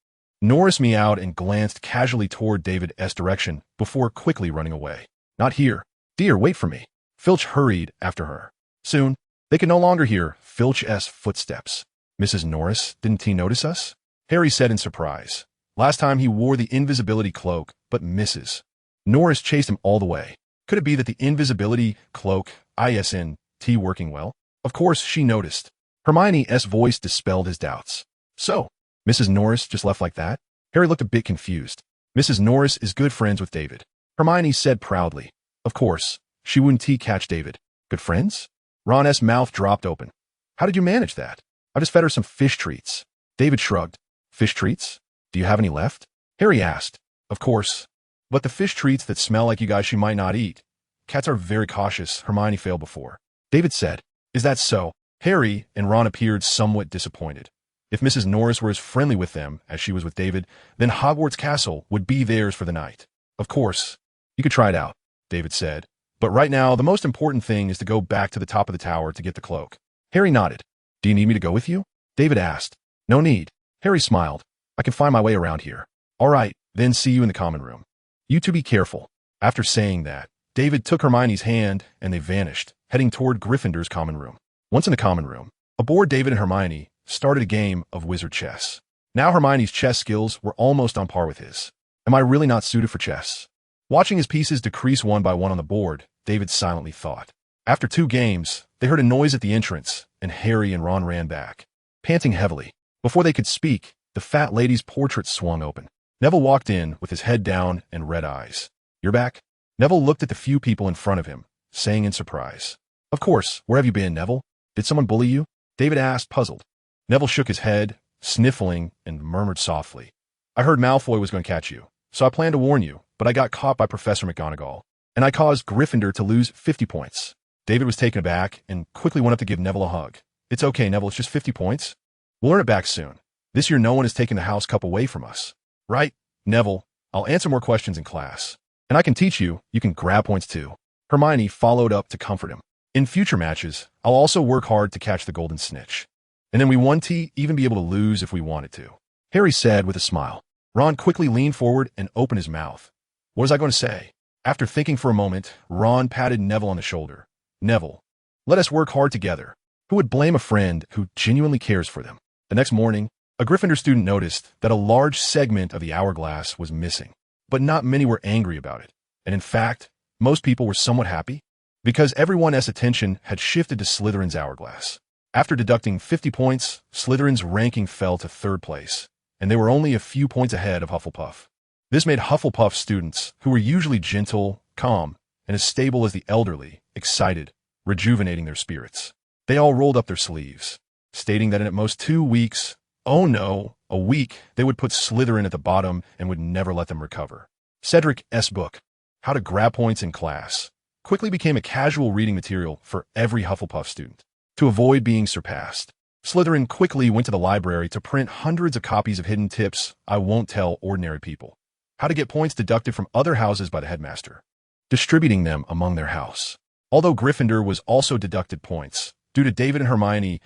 Norris meowed and glanced casually toward David's direction before quickly running away. Not here. Dear, wait for me. Filch hurried after her. Soon, they could no longer hear Filch's footsteps. Mrs. Norris, didn't he notice us? Harry said in surprise. Last time he wore the invisibility cloak, but Mrs. Norris chased him all the way. Could it be that the invisibility cloak isn't working well? Of course, she noticed. Hermione's voice dispelled his doubts. So, Mrs. Norris just left like that? Harry looked a bit confused. Mrs. Norris is good friends with David, Hermione said proudly. Of course, she wouldn't catch David. Good friends? Ron's mouth dropped open. How did you manage that? I just fed her some fish treats. David shrugged. Fish treats? Do you have any left? Harry asked. Of course. But the fish treats that smell like you guys she might not eat. Cats are very cautious, Hermione failed before. David said. Is that so? Harry and Ron appeared somewhat disappointed. If Mrs. Norris were as friendly with them as she was with David, then Hogwarts Castle would be theirs for the night. Of course. You could try it out, David said. But right now, the most important thing is to go back to the top of the tower to get the cloak. Harry nodded. Do you need me to go with you? David asked. No need. Harry smiled. I can find my way around here. All right, then see you in the common room. You two be careful. After saying that, David took Hermione's hand and they vanished, heading toward Gryffindor's common room. Once in the common room, aboard David and Hermione started a game of wizard chess. Now Hermione's chess skills were almost on par with his. Am I really not suited for chess? Watching his pieces decrease one by one on the board, David silently thought. After 2 games, they heard a noise at the entrance, and Harry and Ron ran back. Panting heavily, before they could speak, the fat lady's portrait swung open. Neville walked in with his head down and red eyes. You're back? Neville looked at the few people in front of him, saying in surprise. Of course, where have you been, Neville? Did someone bully you? David asked, puzzled. Neville shook his head, sniffling, and murmured softly. I heard Malfoy was going to catch you, so I planned to warn you, but I got caught by Professor McGonagall, and I caused Gryffindor to lose 50 points. David was taken aback and quickly went up to give Neville a hug. It's okay, Neville, it's just 50 points. We'll earn it back soon. This year no one is taking the house cup away from us. Right, Neville, I'll answer more questions in class. And I can teach you, you can grab points too. Hermione followed up to comfort him. In future matches, I'll also work hard to catch the golden snitch. And then we won't even be able to lose if we wanted to. Harry said with a smile. Ron quickly leaned forward and opened his mouth. What was I going to say? After thinking for a moment, Ron patted Neville on the shoulder. Neville, let us work hard together. Who would blame a friend who genuinely cares for them? The next morning, A Gryffindor student noticed that a large segment of the hourglass was missing, but not many were angry about it. And in fact, most people were somewhat happy because everyone's attention had shifted to Slytherin's hourglass. After deducting 50 points, Slytherin's ranking fell to 3rd place, and they were only a few points ahead of Hufflepuff. This made Hufflepuff students, who were usually gentle, calm, and as stable as the elderly, excited, rejuvenating their spirits. They all rolled up their sleeves, stating that in at most 2 weeks, oh no, a week, they would put Slytherin at the bottom and would never let them recover. Cedric's book, How to Grab Points in Class, quickly became a casual reading material for every Hufflepuff student. To avoid being surpassed, Slytherin quickly went to the library to print hundreds of copies of hidden tips I won't tell ordinary people. How to get points deducted from other houses by the headmaster, distributing them among their house. Although Gryffindor was also deducted points due to David and Hermione's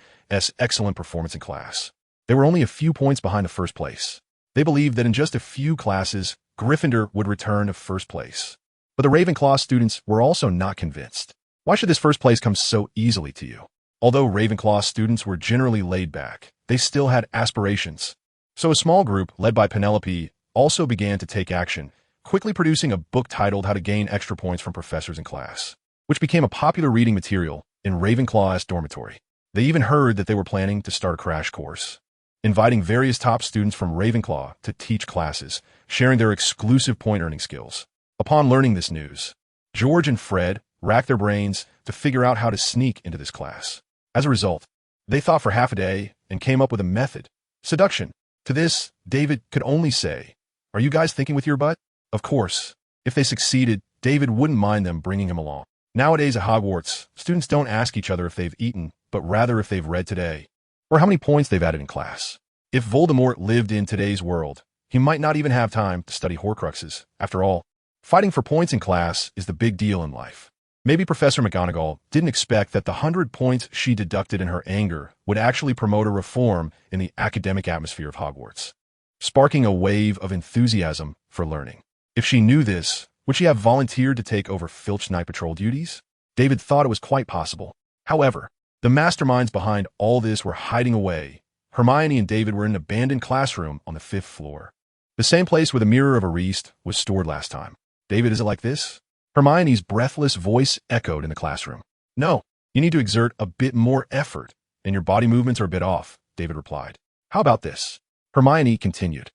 excellent performance in class. They were only a few points behind the 1st place. They believed that in just a few classes, Gryffindor would return to 1st place. But the Ravenclaw students were also not convinced. Why should this 1st place come so easily to you? Although Ravenclaw students were generally laid back, they still had aspirations. So a small group, led by Penelope, also began to take action, quickly producing a book titled How to Gain Extra Points from Professors in Class, which became a popular reading material in Ravenclaw's dormitory. They even heard that they were planning to start a crash course, inviting various top students from Ravenclaw to teach classes, sharing their exclusive point-earning skills. Upon learning this news, George and Fred racked their brains to figure out how to sneak into this class. As a result, they thought for half a day and came up with a method: seduction. To this, David could only say, "Are you guys thinking with your butt?" Of course, if they succeeded, David wouldn't mind them bringing him along. Nowadays at Hogwarts, students don't ask each other if they've eaten, but rather if they've read today, or how many points they've added in class. If Voldemort lived in today's world, he might not even have time to study Horcruxes. After all, fighting for points in class is the big deal in life. Maybe Professor McGonagall didn't expect that the 100 points she deducted in her anger would actually promote a reform in the academic atmosphere of Hogwarts, sparking a wave of enthusiasm for learning. If she knew this, would she have volunteered to take over Filch Night Patrol duties? David thought it was quite possible. However, the masterminds behind all this were hiding away. Hermione and David were in an abandoned classroom on the 5th floor, the same place where the Mirror of Ariste was stored last time. David, is it like this? Hermione's breathless voice echoed in the classroom. No, you need to exert a bit more effort, and your body movements are a bit off, David replied. How about this? Hermione continued.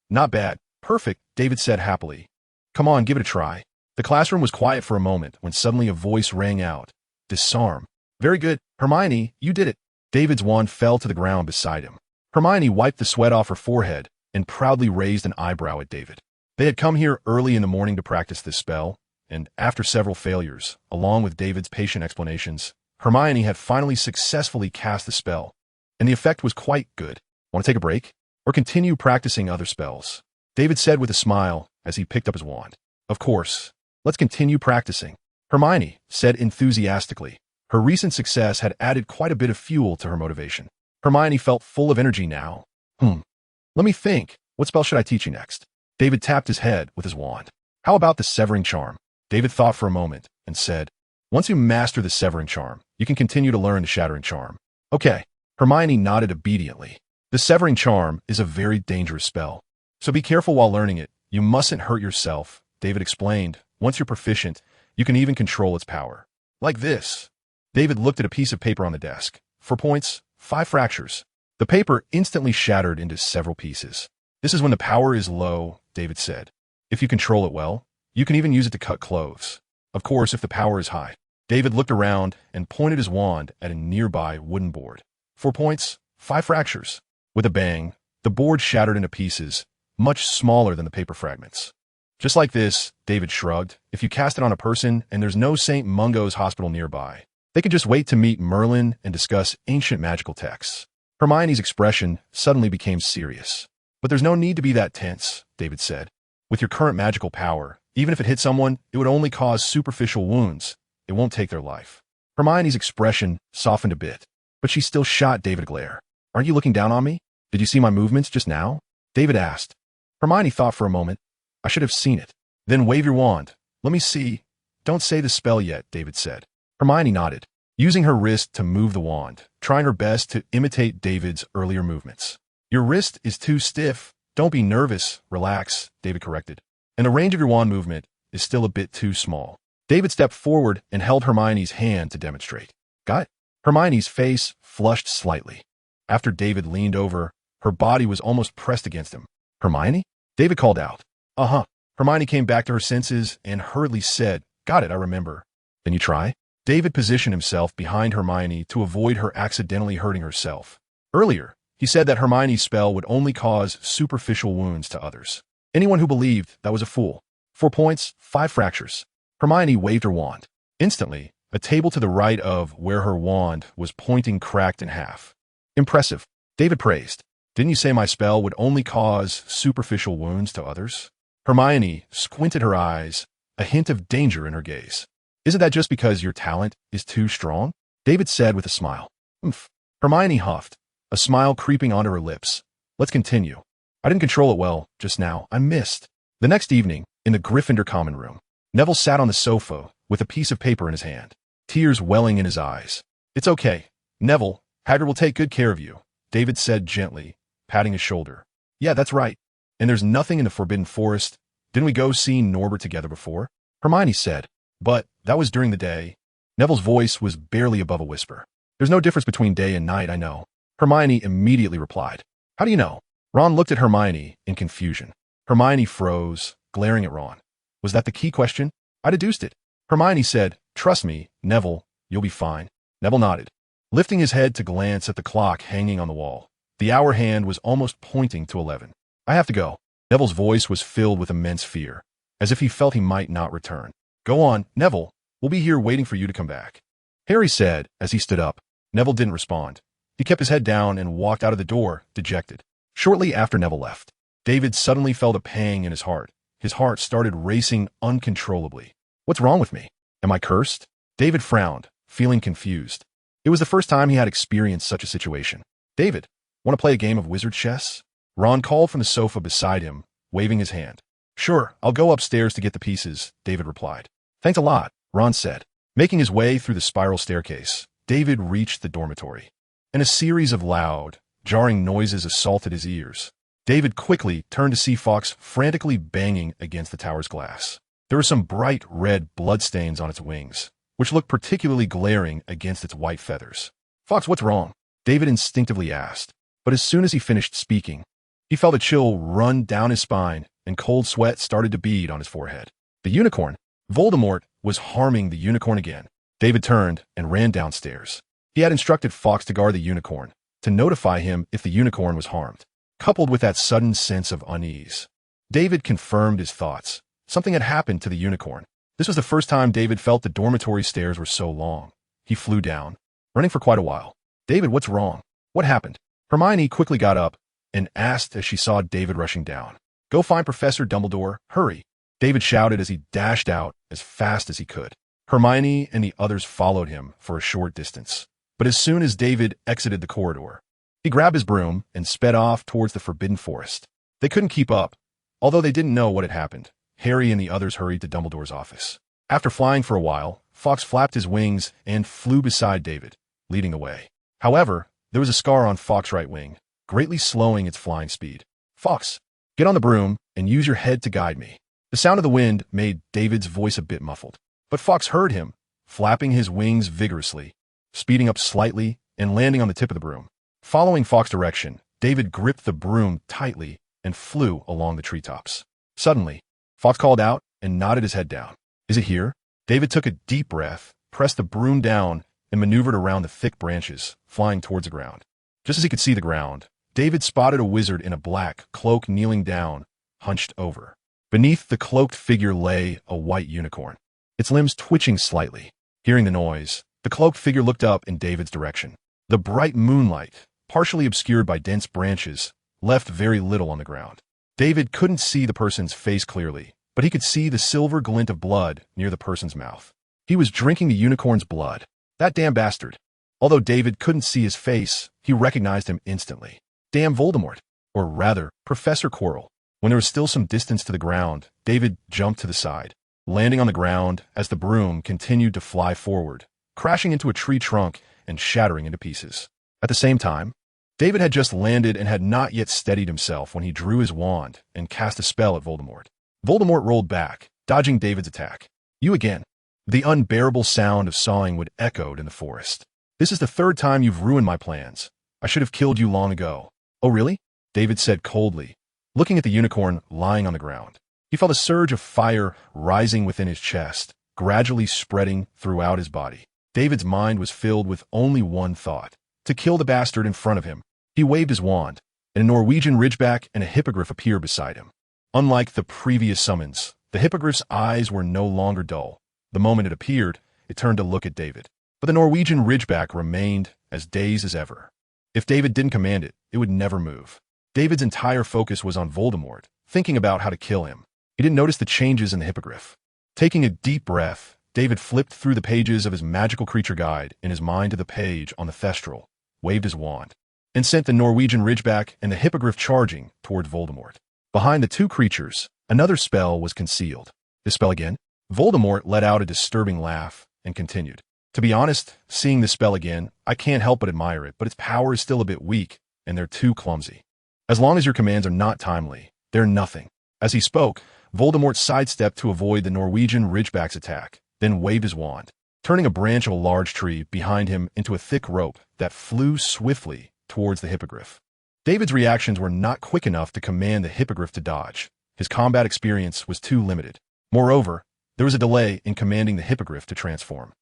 Not bad. Perfect, David said happily. Come on, give it a try. The classroom was quiet for a moment when suddenly a voice rang out. Disarm. Very good, Hermione, you did it. David's wand fell to the ground beside him. Hermione wiped the sweat off her forehead and proudly raised an eyebrow at David. They had come here early in the morning to practice this spell, and after several failures, along with David's patient explanations, Hermione had finally successfully cast the spell, and the effect was quite good. Want to take a break? Or continue practicing other spells? David said with a smile as he picked up his wand. Of course. Let's continue practicing. Hermione said enthusiastically. Her recent success had added quite a bit of fuel to her motivation. Hermione felt full of energy now. Let me think. What spell should I teach you next? David tapped his head with his wand. How about the Severing Charm? David thought for a moment and said, once you master the Severing Charm, you can continue to learn the Shattering Charm. Okay. Hermione nodded obediently. The Severing Charm is a very dangerous spell, so be careful while learning it. You mustn't hurt yourself, David explained. Once you're proficient, you can even control its power. Like this. David looked at a piece of paper on the desk. 4 points, 5 fractures. The paper instantly shattered into several pieces. This is when the power is low, David said. If you control it well, you can even use it to cut clothes. Of course, if the power is high. David looked around and pointed his wand at a nearby wooden board. 4 points, 5 fractures. With a bang, the board shattered into pieces, much smaller than the paper fragments. Just like this, David shrugged. If you cast it on a person and there's no St. Mungo's hospital nearby, they could just wait to meet Merlin and discuss ancient magical texts. Hermione's expression suddenly became serious. But there's no need to be that tense, David said. With your current magical power, even if it hit someone, it would only cause superficial wounds. It won't take their life. Hermione's expression softened a bit, but she still shot David a glare. Aren't you looking down on me? Did you see my movements just now? David asked. Hermione thought for a moment. I should have seen it. Then wave your wand. Let me see. Don't say the spell yet, David said. Hermione nodded, using her wrist to move the wand, trying her best to imitate David's earlier movements. Your wrist is too stiff. Don't be nervous. Relax, David corrected. And the range of your wand movement is still a bit too small. David stepped forward and held Hermione's hand to demonstrate. Got it? Hermione's face flushed slightly. After David leaned over, her body was almost pressed against him. Hermione? David called out. Uh-huh. Hermione came back to her senses and hurriedly said, Got it, I remember. Then you try? David positioned himself behind Hermione to avoid her accidentally hurting herself. Earlier, he said that Hermione's spell would only cause superficial wounds to others. Anyone who believed that was a fool. 4 points, 5 fractures. Hermione waved her wand. Instantly, a table to the right of where her wand was pointing cracked in half. Impressive. David praised. Didn't you say my spell would only cause superficial wounds to others? Hermione squinted her eyes, a hint of danger in her gaze. Isn't that just because your talent is too strong? David said with a smile. Oomph. Hermione huffed, a smile creeping onto her lips. Let's continue. I didn't control it well just now. I missed. The next evening, in the Gryffindor common room, Neville sat on the sofa with a piece of paper in his hand, tears welling in his eyes. It's okay, Neville. Hagrid will take good care of you, David said gently, patting his shoulder. Yeah, that's right. And there's nothing in the Forbidden Forest. Didn't we go see Norbert together before? Hermione said. But that was during the day. Neville's voice was barely above a whisper. There's no difference between day and night, I know. Hermione immediately replied. How do you know? Ron looked at Hermione in confusion. Hermione froze, glaring at Ron. Was that the key question? I deduced it. Hermione said, Trust me, Neville, you'll be fine. Neville nodded, lifting his head to glance at the clock hanging on the wall. The hour hand was almost pointing to 11. I have to go. Neville's voice was filled with immense fear, as if he felt he might not return. Go on, Neville. We'll be here waiting for you to come back. Harry said as he stood up. Neville didn't respond. He kept his head down and walked out of the door, dejected. Shortly after Neville left, David suddenly felt a pang in his heart. His heart started racing uncontrollably. What's wrong with me? Am I cursed? David frowned, feeling confused. It was the first time he had experienced such a situation. David, want to play a game of wizard chess? Ron called from the sofa beside him, waving his hand. Sure, I'll go upstairs to get the pieces, David replied. Thanks a lot, Ron said. Making his way through the spiral staircase, David reached the dormitory. And a series of loud, jarring noises assaulted his ears. David quickly turned to see Fawkes frantically banging against the tower's glass. There were some bright red bloodstains on its wings, which looked particularly glaring against its white feathers. Fawkes, what's wrong? David instinctively asked. But as soon as he finished speaking, he felt a chill run down his spine and cold sweat started to bead on his forehead. The unicorn. Voldemort was harming the unicorn again. David turned and ran downstairs. He had instructed Fawkes to guard the unicorn, to notify him if the unicorn was harmed. Coupled with that sudden sense of unease, David confirmed his thoughts. Something had happened to the unicorn. This was the first time David felt the dormitory stairs were so long. He flew down, running for quite a while. David, what's wrong? What happened? Hermione quickly got up and asked as she saw David rushing down. Go find Professor Dumbledore, hurry. David shouted as he dashed out as fast as he could. Hermione and the others followed him for a short distance. But as soon as David exited the corridor, he grabbed his broom and sped off towards the Forbidden Forest. They couldn't keep up, although they didn't know what had happened. Harry and the others hurried to Dumbledore's office. After flying for a while, Fawkes flapped his wings and flew beside David, leading the way. However, there was a scar on Fawkes' right wing, greatly slowing its flying speed. Fawkes, get on the broom and use your head to guide me. The sound of the wind made David's voice a bit muffled, but Fawkes heard him, flapping his wings vigorously, speeding up slightly and landing on the tip of the broom. Following Fawkes' direction, David gripped the broom tightly and flew along the treetops. Suddenly, Fawkes called out and nodded his head down. Is it here? David took a deep breath, pressed the broom down, and maneuvered around the thick branches, flying towards the ground. Just as he could see the ground, David spotted a wizard in a black cloak kneeling down, hunched over. Beneath the cloaked figure lay a white unicorn, its limbs twitching slightly. Hearing the noise, the cloaked figure looked up in David's direction. The bright moonlight, partially obscured by dense branches, left very little on the ground. David couldn't see the person's face clearly, but he could see the silver glint of blood near the person's mouth. He was drinking the unicorn's blood. That damn bastard. Although David couldn't see his face, he recognized him instantly. Damn Voldemort. Or rather, Professor Quirrell. When there was still some distance to the ground, David jumped to the side, landing on the ground as the broom continued to fly forward, crashing into a tree trunk and shattering into pieces. At the same time, David had just landed and had not yet steadied himself when he drew his wand and cast a spell at Voldemort. Voldemort rolled back, dodging David's attack. You again. The unbearable sound of sawing wood echoed in the forest. This is the third time you've ruined my plans. I should have killed you long ago. Oh really? David said coldly, looking at the unicorn lying on the ground. He felt a surge of fire rising within his chest, gradually spreading throughout his body. David's mind was filled with only one thought: to kill the bastard in front of him. He waved his wand, and a Norwegian ridgeback and a hippogriff appeared beside him. Unlike the previous summons, the hippogriff's eyes were no longer dull. The moment it appeared, it turned to look at David. But the Norwegian ridgeback remained as dazed as ever. If David didn't command it, it would never move. David's entire focus was on Voldemort, thinking about how to kill him. He didn't notice the changes in the hippogriff. Taking a deep breath, David flipped through the pages of his magical creature guide in his mind to the page on the thestral, waved his wand, and sent the Norwegian ridgeback and the hippogriff charging towards Voldemort. Behind the two creatures, another spell was concealed. This spell again? Voldemort let out a disturbing laugh and continued. To be honest, seeing this spell again, I can't help but admire it, but its power is still a bit weak, and they're too clumsy. As long as your commands are not timely, they're nothing. As he spoke, Voldemort sidestepped to avoid the Norwegian ridgeback's attack, then waved his wand, turning a branch of a large tree behind him into a thick rope that flew swiftly towards the hippogriff. David's reactions were not quick enough to command the hippogriff to dodge. His combat experience was too limited. Moreover, there was a delay in commanding the hippogriff to transform.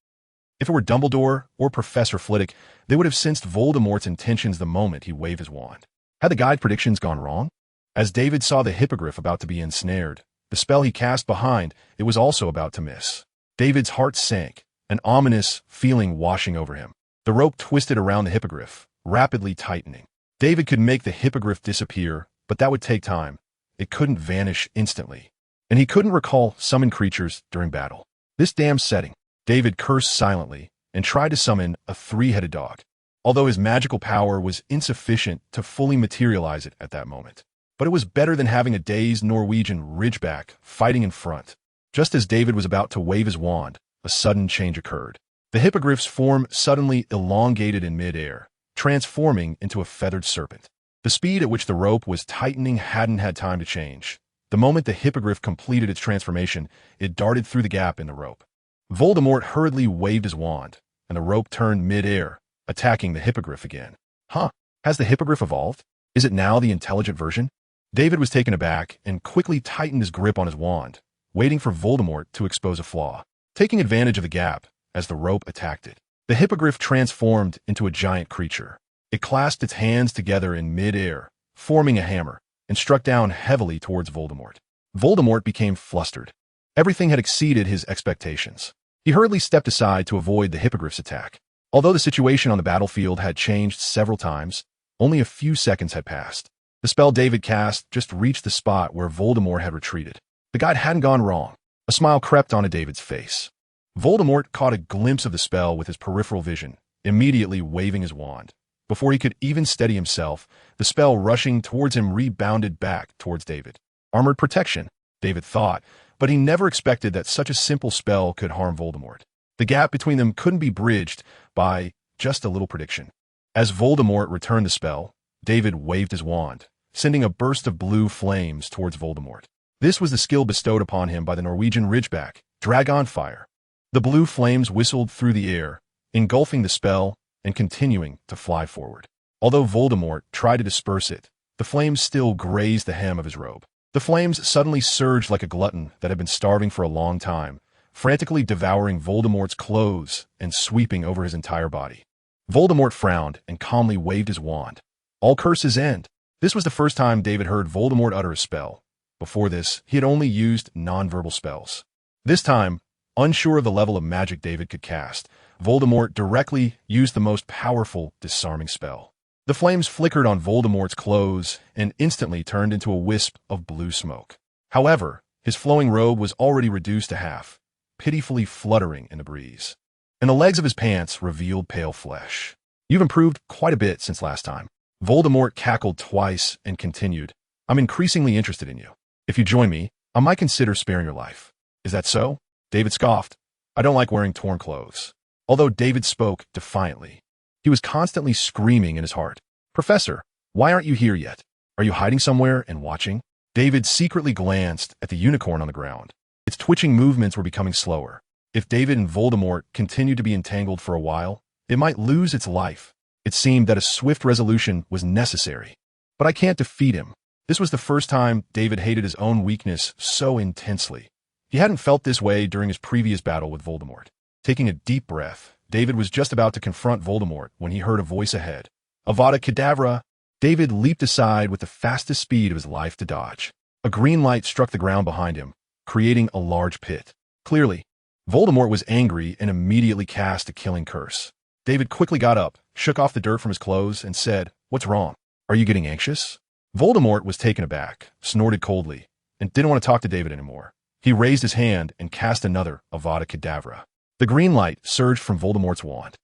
If it were Dumbledore or Professor Flitwick, they would have sensed Voldemort's intentions the moment he waved his wand. Had the guide predictions gone wrong? As David saw the hippogriff about to be ensnared, the spell he cast behind it was also about to miss. David's heart sank, an ominous feeling washing over him. The rope twisted around the hippogriff, rapidly tightening. David could make the hippogriff disappear, but that would take time. It couldn't vanish instantly. And he couldn't recall summoned creatures during battle. This damn setting. David cursed silently and tried to summon a three-headed dog, although his magical power was insufficient to fully materialize it at that moment. But it was better than having a dazed Norwegian ridgeback fighting in front. Just as David was about to wave his wand, a sudden change occurred. The hippogriff's form suddenly elongated in midair, transforming into a feathered serpent. The speed at which the rope was tightening hadn't had time to change. The moment the hippogriff completed its transformation, it darted through the gap in the rope. Voldemort hurriedly waved his wand, and the rope turned midair, attacking the hippogriff again. Huh? Has the hippogriff evolved? Is it now the intelligent version? David was taken aback and quickly tightened his grip on his wand, waiting for Voldemort to expose a flaw. Taking advantage of the gap, as the rope attacked it, the hippogriff transformed into a giant creature. It clasped its hands together in midair, forming a hammer, and struck down heavily towards Voldemort. Voldemort became flustered. Everything had exceeded his expectations. He hurriedly stepped aside to avoid the hippogriff's attack. Although the situation on the battlefield had changed several times, only a few seconds had passed. The spell David cast just reached the spot where Voldemort had retreated. The guide hadn't gone wrong. A smile crept onto David's face. Voldemort caught a glimpse of the spell with his peripheral vision, immediately waving his wand. Before he could even steady himself, the spell rushing towards him rebounded back towards David. Armored protection, David thought, but he never expected that such a simple spell could harm Voldemort. The gap between them couldn't be bridged by just a little prediction. As Voldemort returned the spell, David waved his wand, sending a burst of blue flames towards Voldemort. This was the skill bestowed upon him by the Norwegian ridgeback, Dragon Fire. The blue flames whistled through the air, engulfing the spell and continuing to fly forward. Although Voldemort tried to disperse it, the flames still grazed the hem of his robe. The flames suddenly surged like a glutton that had been starving for a long time, frantically devouring Voldemort's clothes and sweeping over his entire body. Voldemort frowned and calmly waved his wand. All curses end. This was the first time David heard Voldemort utter a spell. Before this, he had only used non-verbal spells. This time, unsure of the level of magic David could cast, Voldemort directly used the most powerful disarming spell. The flames flickered on Voldemort's clothes and instantly turned into a wisp of blue smoke. However, his flowing robe was already reduced to half, pitifully fluttering in the breeze. And the legs of his pants revealed pale flesh. You've improved quite a bit since last time. Voldemort cackled twice and continued, I'm increasingly interested in you. If you join me, I might consider sparing your life. Is that so? David scoffed. I don't like wearing torn clothes. Although David spoke defiantly, he was constantly screaming in his heart. Professor, why aren't you here yet? Are you hiding somewhere and watching? David secretly glanced at the unicorn on the ground. Its twitching movements were becoming slower. If David and Voldemort continued to be entangled for a while, it might lose its life. It seemed that a swift resolution was necessary. But I can't defeat him. This was the first time David hated his own weakness so intensely. He hadn't felt this way during his previous battle with Voldemort. Taking a deep breath, David was just about to confront Voldemort when he heard a voice ahead. Avada Kedavra! David leaped aside with the fastest speed of his life to dodge. A green light struck the ground behind him, creating a large pit. Clearly, Voldemort was angry and immediately cast a killing curse. David quickly got up, shook off the dirt from his clothes, and said, "What's wrong? Are you getting anxious?" Voldemort was taken aback, snorted coldly, and didn't want to talk to David anymore. He raised his hand and cast another Avada Kedavra. The green light surged from Voldemort's wand,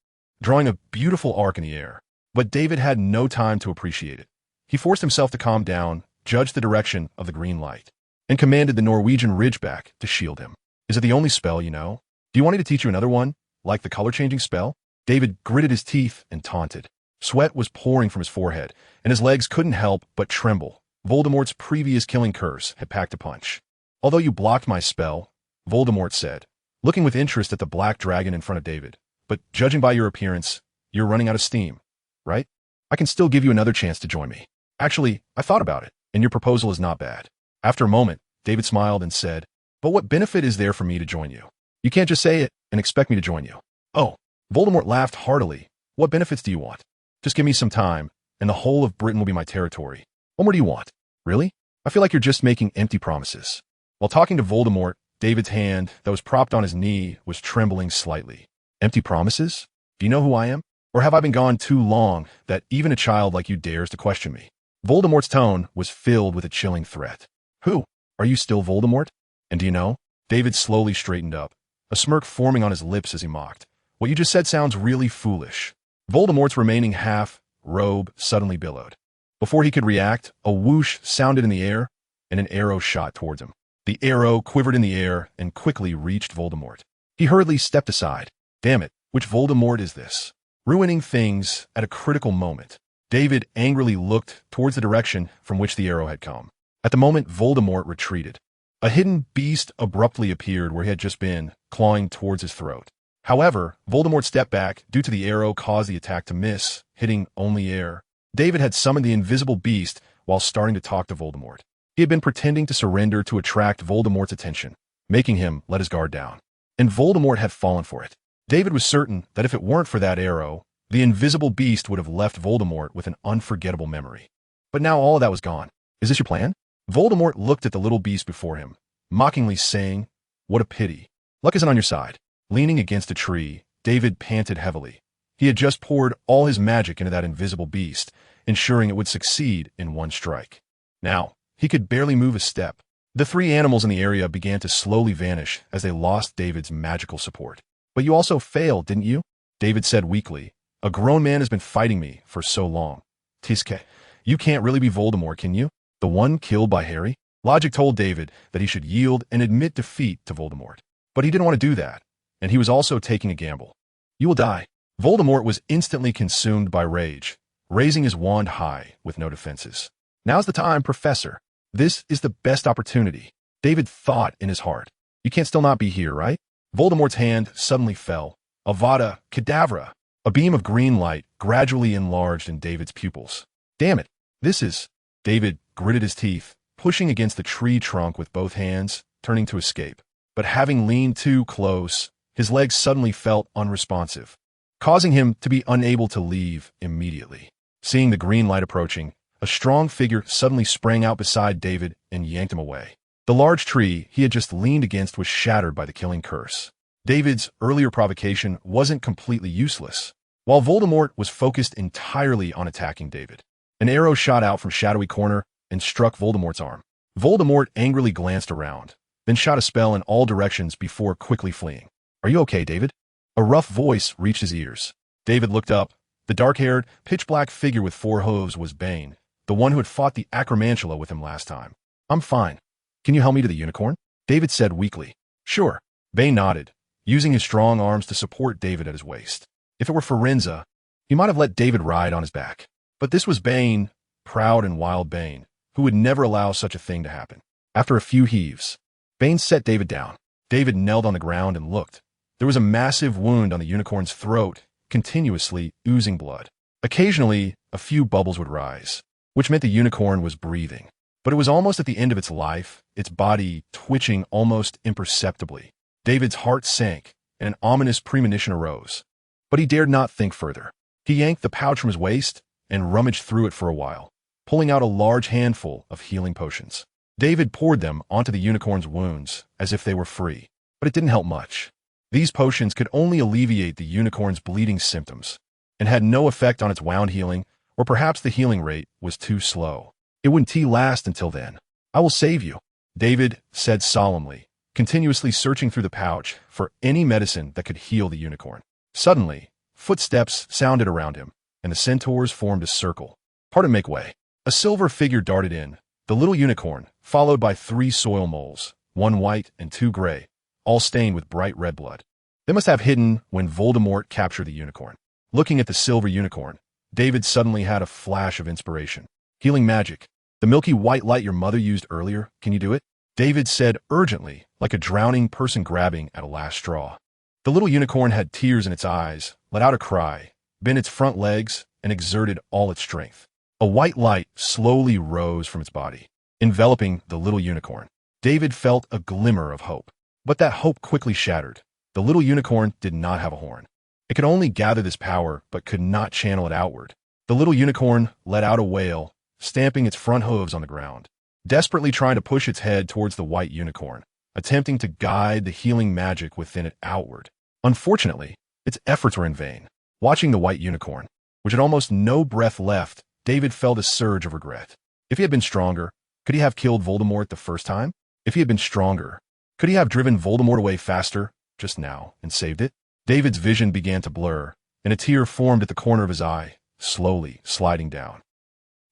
drawing a beautiful arc in the air. But David had no time to appreciate it. He forced himself to calm down, judged the direction of the green light, and commanded the Norwegian Ridgeback to shield him. "Is it the only spell you know? Do you want me to teach you another one, like the color-changing spell?" David gritted his teeth and taunted. Sweat was pouring from his forehead, and his legs couldn't help but tremble. Voldemort's previous killing curse had packed a punch. "Although you blocked my spell," Voldemort said, looking with interest at the black dragon in front of David, "but judging by your appearance, you're running out of steam, right? I can still give you another chance to join me. Actually, I thought about it, and your proposal is not bad." After a moment, David smiled and said, "But what benefit is there for me to join you? You can't just say it and expect me to join you." "Oh," Voldemort laughed heartily. "What benefits do you want? Just give me some time, and the whole of Britain will be my territory. What more do you want? Really? I feel like you're just making empty promises." While talking to Voldemort, David's hand, that was propped on his knee, was trembling slightly. "Empty promises? Do you know who I am? Or have I been gone too long that even a child like you dares to question me?" Voldemort's tone was filled with a chilling threat. "Who? Are you still Voldemort? And do you know?" David slowly straightened up, a smirk forming on his lips as he mocked. "What you just said sounds really foolish." Voldemort's remaining half-robe suddenly billowed. Before he could react, a whoosh sounded in the air, and an arrow shot towards him. The arrow quivered in the air and quickly reached Voldemort. He hurriedly stepped aside. "Damn it, which Voldemort is this? Ruining things at a critical moment." David angrily looked towards the direction from which the arrow had come. At the moment, Voldemort retreated. A hidden beast abruptly appeared where he had just been, clawing towards his throat. However, Voldemort stepped back due to the arrow caused the attack to miss, hitting only air. David had summoned the invisible beast while starting to talk to Voldemort. He had been pretending to surrender to attract Voldemort's attention, making him let his guard down. And Voldemort had fallen for it. David was certain that if it weren't for that arrow, the invisible beast would have left Voldemort with an unforgettable memory. But now all of that was gone. "Is this your plan?" Voldemort looked at the little beast before him, mockingly saying, "What a pity. Luck isn't on your side." Leaning against a tree, David panted heavily. He had just poured all his magic into that invisible beast, ensuring it would succeed in one strike. Now, he could barely move a step. The three animals in the area began to slowly vanish as they lost David's magical support. "But you also failed, didn't you?" David said weakly. "A grown man has been fighting me for so long." "Tiske, you can't really be Voldemort, can you? The one killed by Harry?" Logic told David that he should yield and admit defeat to Voldemort. But he didn't want to do that, and he was also taking a gamble. "You will die." Voldemort was instantly consumed by rage, raising his wand high with no defenses. "Now's the time, Professor. This is the best opportunity." David thought in his heart. "You can't still not be here, right?" Voldemort's hand suddenly fell. Avada Kedavra! A beam of green light gradually enlarged in David's pupils. "Damn it, this is..." David gritted his teeth, pushing against the tree trunk with both hands, turning to escape. But having leaned too close, his legs suddenly felt unresponsive, causing him to be unable to leave immediately. Seeing the green light approaching, a strong figure suddenly sprang out beside David and yanked him away. The large tree he had just leaned against was shattered by the killing curse. David's earlier provocation wasn't completely useless. While Voldemort was focused entirely on attacking David, an arrow shot out from shadowy corner and struck Voldemort's arm. Voldemort angrily glanced around, then shot a spell in all directions before quickly fleeing. "Are you okay, David?" A rough voice reached his ears. David looked up. The dark-haired, pitch-black figure with 4 hooves was Bane, the one who had fought the acromantula with him last time. "I'm fine. Can you help me to the unicorn?" David said weakly. "Sure." Bane nodded, using his strong arms to support David at his waist. If it were Firenze, he might have let David ride on his back. But this was Bane, proud and wild Bane, who would never allow such a thing to happen. After a few heaves, Bane set David down. David knelt on the ground and looked. There was a massive wound on the unicorn's throat, continuously oozing blood. Occasionally, a few bubbles would rise, which meant the unicorn was breathing. But it was almost at the end of its life, its body twitching almost imperceptibly. David's heart sank, and an ominous premonition arose. But he dared not think further. He yanked the pouch from his waist and rummaged through it for a while, pulling out a large handful of healing potions. David poured them onto the unicorn's wounds as if they were free, but it didn't help much. These potions could only alleviate the unicorn's bleeding symptoms and had no effect on its wound healing, or perhaps the healing rate was too slow. It wouldn't last until then. I will save you, David said solemnly, continuously searching through the pouch for any medicine that could heal the unicorn. Suddenly, footsteps sounded around him, and the centaurs formed a circle. Pardon, make way. A silver figure darted in, the little unicorn, followed by 3 soil moles, 1 white and 2 gray, all stained with bright red blood. They must have hidden when Voldemort captured the unicorn. Looking at the silver unicorn, David suddenly had a flash of inspiration. Healing magic. The milky white light your mother used earlier, can you do it? David said urgently, like a drowning person grabbing at a last straw. The little unicorn had tears in its eyes, let out a cry, bent its front legs, and exerted all its strength. A white light slowly rose from its body, enveloping the little unicorn. David felt a glimmer of hope. But that hope quickly shattered. The little unicorn did not have a horn. It could only gather this power, but could not channel it outward. The little unicorn let out a wail, stamping its front hooves on the ground, desperately trying to push its head towards the white unicorn, attempting to guide the healing magic within it outward. Unfortunately, its efforts were in vain. Watching the white unicorn, which had almost no breath left, David felt a surge of regret. If he had been stronger, could he have killed Voldemort the first time? If he had been stronger, could he have driven Voldemort away faster, just now, and saved it? David's vision began to blur, and a tear formed at the corner of his eye, slowly sliding down.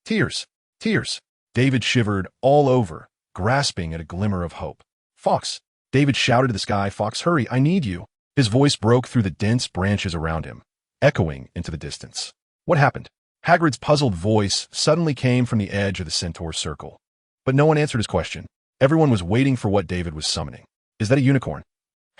Tears! Tears! David shivered all over, grasping at a glimmer of hope. Fox! David shouted to the sky, Fox, hurry, I need you! His voice broke through the dense branches around him, echoing into the distance. What happened? Hagrid's puzzled voice suddenly came from the edge of the centaur circle. But no one answered his question. Everyone was waiting for what David was summoning. Is that a unicorn?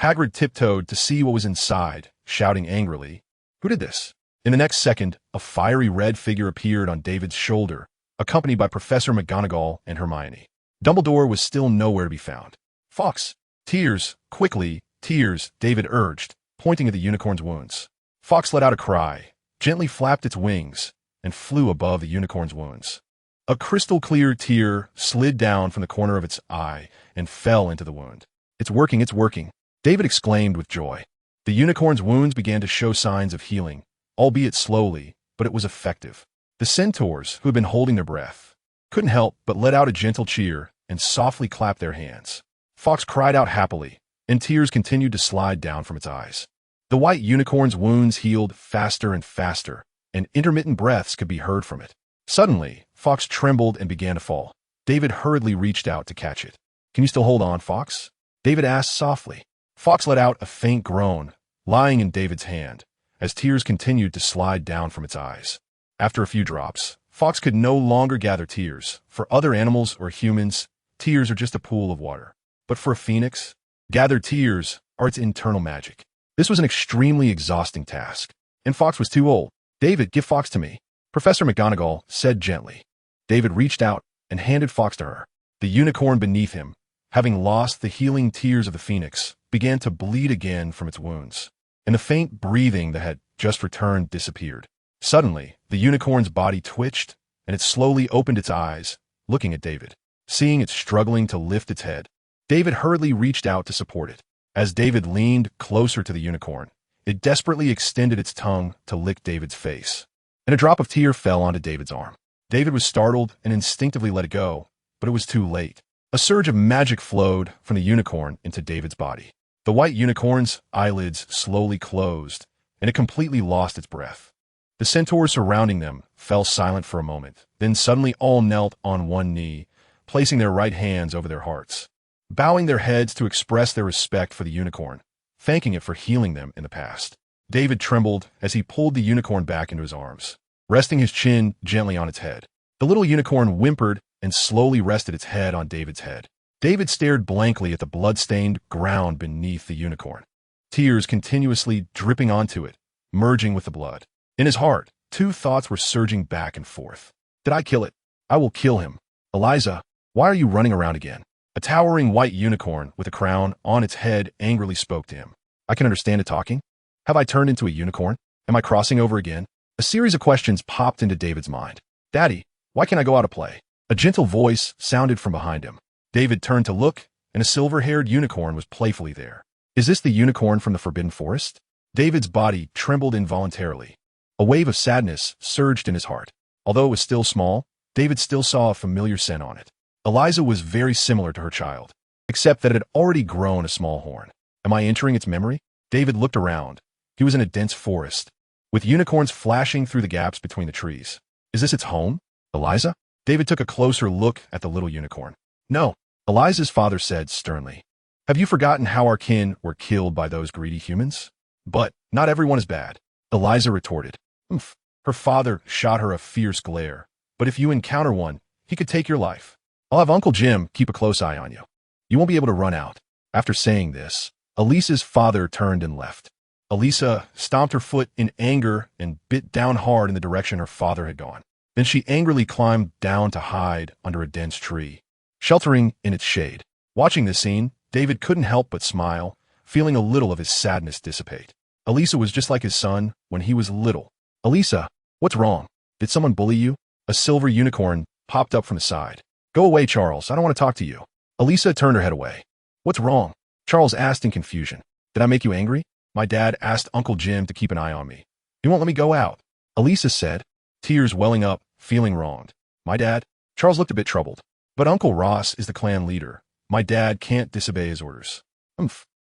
Hagrid tiptoed to see what was inside, shouting angrily, Who did this? In the next second, a fiery red figure appeared on David's shoulder, accompanied by Professor McGonagall and Hermione. Dumbledore was still nowhere to be found. Fox! Tears! Quickly! Tears! David urged, pointing at the unicorn's wounds. Fox let out a cry, gently flapped its wings, and flew above the unicorn's wounds. A crystal-clear tear slid down from the corner of its eye and fell into the wound. It's working, it's working, David exclaimed with joy. The unicorn's wounds began to show signs of healing, albeit slowly, but it was effective. The centaurs, who had been holding their breath, couldn't help but let out a gentle cheer and softly clap their hands. Fox cried out happily, and tears continued to slide down from its eyes. The white unicorn's wounds healed faster and faster, and intermittent breaths could be heard from it. Suddenly, Fox trembled and began to fall. David hurriedly reached out to catch it. Can you still hold on, Fox? David asked softly. Fox let out a faint groan, lying in David's hand, as tears continued to slide down from its eyes. After a few drops, Fox could no longer gather tears. For other animals or humans, tears are just a pool of water. But for a phoenix, gathered tears are its internal magic. This was an extremely exhausting task, and Fox was too old. David, give Fox to me, Professor McGonagall said gently. David reached out and handed Fox to her. The unicorn beneath him, having lost the healing tears of the phoenix, began to bleed again from its wounds, and the faint breathing that had just returned disappeared. Suddenly, the unicorn's body twitched, and it slowly opened its eyes, looking at David. Seeing it struggling to lift its head, David hurriedly reached out to support it. As David leaned closer to the unicorn, it desperately extended its tongue to lick David's face, and a drop of tear fell onto David's arm. David was startled and instinctively let it go, but it was too late. A surge of magic flowed from the unicorn into David's body. The white unicorn's eyelids slowly closed, and it completely lost its breath. The centaurs surrounding them fell silent for a moment, then suddenly all knelt on one knee, placing their right hands over their hearts, bowing their heads to express their respect for the unicorn, thanking it for healing them in the past. David trembled as he pulled the unicorn back into his arms. resting his chin gently on its head. The little unicorn whimpered and slowly rested its head on David's head. David stared blankly at the blood-stained ground beneath the unicorn, tears continuously dripping onto it, merging with the blood. In his heart, two thoughts were surging back and forth. Did I kill it? I will kill him. Eliza, why are you running around again? A towering white unicorn with a crown on its head angrily spoke to him. I can understand it talking. Have I turned into a unicorn? Am I crossing over again? A series of questions popped into David's mind. Daddy, why can't I go out to play? A gentle voice sounded from behind him. David turned to look, and a silver-haired unicorn was playfully there. Is this the unicorn from the Forbidden Forest? David's body trembled involuntarily. A wave of sadness surged in his heart. Although it was still small, David still saw a familiar scent on it. Eliza was very similar to her child, except that it had already grown a small horn. Am I entering its memory? David looked around. He was in a dense forest, with unicorns flashing through the gaps between the trees. Is this its home? Eliza? David took a closer look at the little unicorn. No, Eliza's father said sternly. Have you forgotten how our kin were killed by those greedy humans? But not everyone is bad, Eliza retorted. Her father shot her a fierce glare. But if you encounter one, he could take your life. I'll have Uncle Jim keep a close eye on you. You won't be able to run out. After saying this, Elisa's father turned and left. Elisa stomped her foot in anger and bit down hard in the direction her father had gone. Then she angrily climbed down to hide under a dense tree, sheltering in its shade. Watching this scene, David couldn't help but smile, feeling a little of his sadness dissipate. Elisa was just like his son when he was little. Elisa, what's wrong? Did someone bully you? A silver unicorn popped up from the side. Go away, Charles. I don't want to talk to you. Elisa turned her head away. What's wrong? Charles asked in confusion. Did I make you angry? My dad asked Uncle Jim to keep an eye on me. He won't let me go out. Elisa said, tears welling up, feeling wronged. My dad? Charles looked a bit troubled. But Uncle Ross is the clan leader. My dad can't disobey his orders.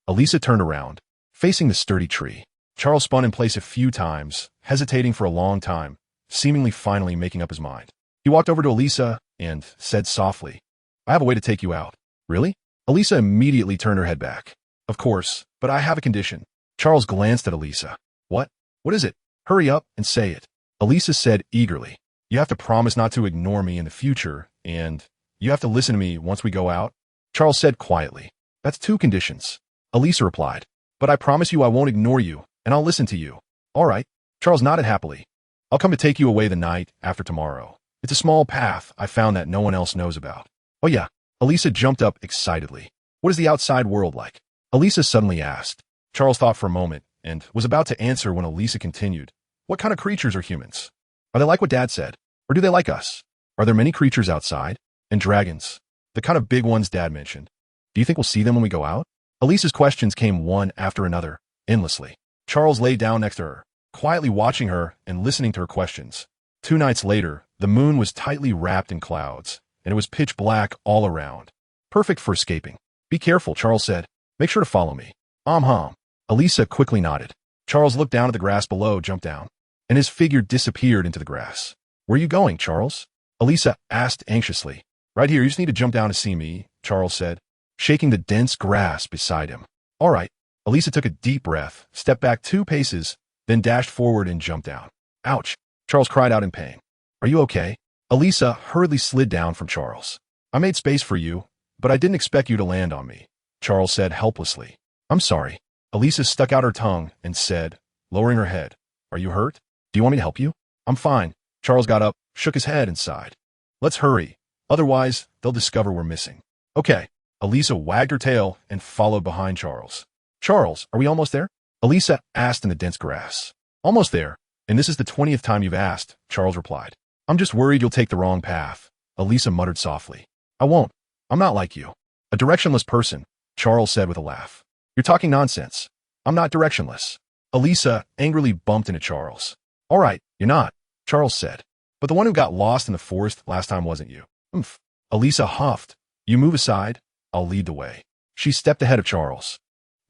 Elisa turned around, facing the sturdy tree. Charles spun in place a few times, hesitating for a long time, seemingly finally making up his mind. He walked over to Elisa and said softly, I have a way to take you out. Really? Elisa immediately turned her head back. Of course, but I have a condition. Charles glanced at Elisa. What? What is it? Hurry up and say it. Elisa said eagerly. You have to promise not to ignore me in the future, and you have to listen to me once we go out. Charles said quietly. That's 2 conditions. Elisa replied. But I promise you I won't ignore you, and I'll listen to you. All right. Charles nodded happily. I'll come to take you away the night after tomorrow. It's a small path I found that no one else knows about. Oh yeah. Elisa jumped up excitedly. What is the outside world like? Elisa suddenly asked. Charles thought for a moment and was about to answer when Elisa continued. What kind of creatures are humans? Are they like what Dad said? Or do they like us? Are there many creatures outside? And dragons? The kind of big ones Dad mentioned. Do you think we'll see them when we go out? Elisa's questions came one after another, endlessly. Charles lay down next to her, quietly watching her and listening to her questions. 2 nights later, the moon was tightly wrapped in clouds, and it was pitch black all around. Perfect for escaping. Be careful, Charles said. Make sure to follow me. Elisa quickly nodded. Charles looked down at the grass below, jumped down, and his figure disappeared into the grass. Where are you going, Charles? Elisa asked anxiously. Right here, you just need to jump down to see me, Charles said, shaking the dense grass beside him. All right. Elisa took a deep breath, stepped back 2 paces, then dashed forward and jumped down. Ouch! Charles cried out in pain. Are you okay? Elisa hurriedly slid down from Charles. I made space for you, but I didn't expect you to land on me, Charles said helplessly. I'm sorry. Elisa stuck out her tongue and said, lowering her head, Are you hurt? Do you want me to help you? I'm fine. Charles got up, shook his head and sighed. Let's hurry. Otherwise, they'll discover we're missing. Okay. Elisa wagged her tail and followed behind Charles. Charles, are we almost there? Elisa asked in the dense grass. Almost there, and this is the 20th time you've asked, Charles replied. I'm just worried you'll take the wrong path, Elisa muttered softly. I won't. I'm not like you. A directionless person, Charles said with a laugh. You're talking nonsense. I'm not directionless. Elisa angrily bumped into Charles. All right, you're not, Charles said. But the one who got lost in the forest last time wasn't you. Elisa huffed. You move aside, I'll lead the way. She stepped ahead of Charles.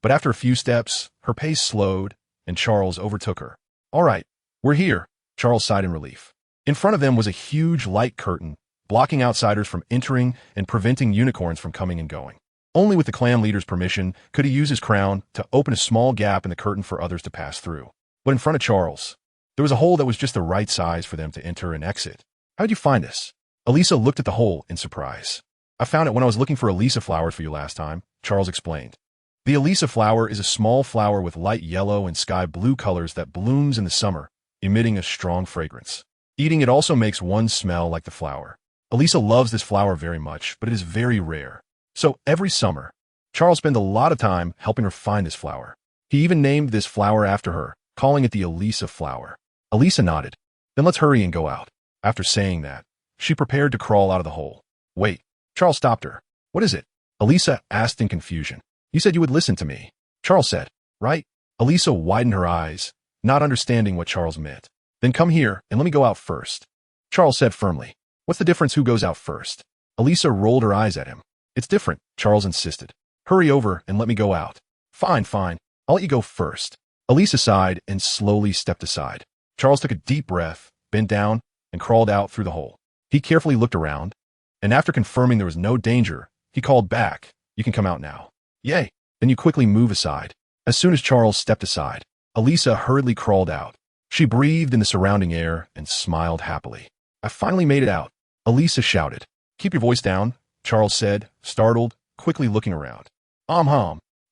But after a few steps, her pace slowed, and Charles overtook her. All right, we're here, Charles sighed in relief. In front of them was a huge light curtain, blocking outsiders from entering and preventing unicorns from coming and going. Only with the clan leader's permission could he use his crown to open a small gap in the curtain for others to pass through. But in front of Charles, There was a hole that was just the right size for them to enter and exit. How did you find this? Elisa looked at the hole in surprise. I found it when I was looking for Elisa flowers for you last time, Charles explained. The Elisa flower is a small flower with light yellow and sky blue colors that blooms in the summer, emitting a strong fragrance. Eating it also makes one smell like the flower. Elisa loves this flower very much, but it is very rare. So every summer, Charles spent a lot of time helping her find this flower. He even named this flower after her, calling it the Elisa flower. Elisa nodded. Then let's hurry and go out. After saying that, she prepared to crawl out of the hole. Wait, Charles stopped her. What is it? Elisa asked in confusion. You said you would listen to me. Charles said, right? Elisa widened her eyes, not understanding what Charles meant. Then come here and let me go out first. Charles said firmly. What's the difference who goes out first? Elisa rolled her eyes at him. It's different, Charles insisted. Hurry over and let me go out. Fine, fine. I'll let you go first. Elisa sighed and slowly stepped aside. Charles took a deep breath, bent down, and crawled out through the hole. He carefully looked around, and after confirming there was no danger, he called back, You can come out now. Yay. Then you quickly move aside. As soon as Charles stepped aside, Elisa hurriedly crawled out. She breathed in the surrounding air and smiled happily. I finally made it out, Elisa shouted. Keep your voice down, Charles said, startled, quickly looking around.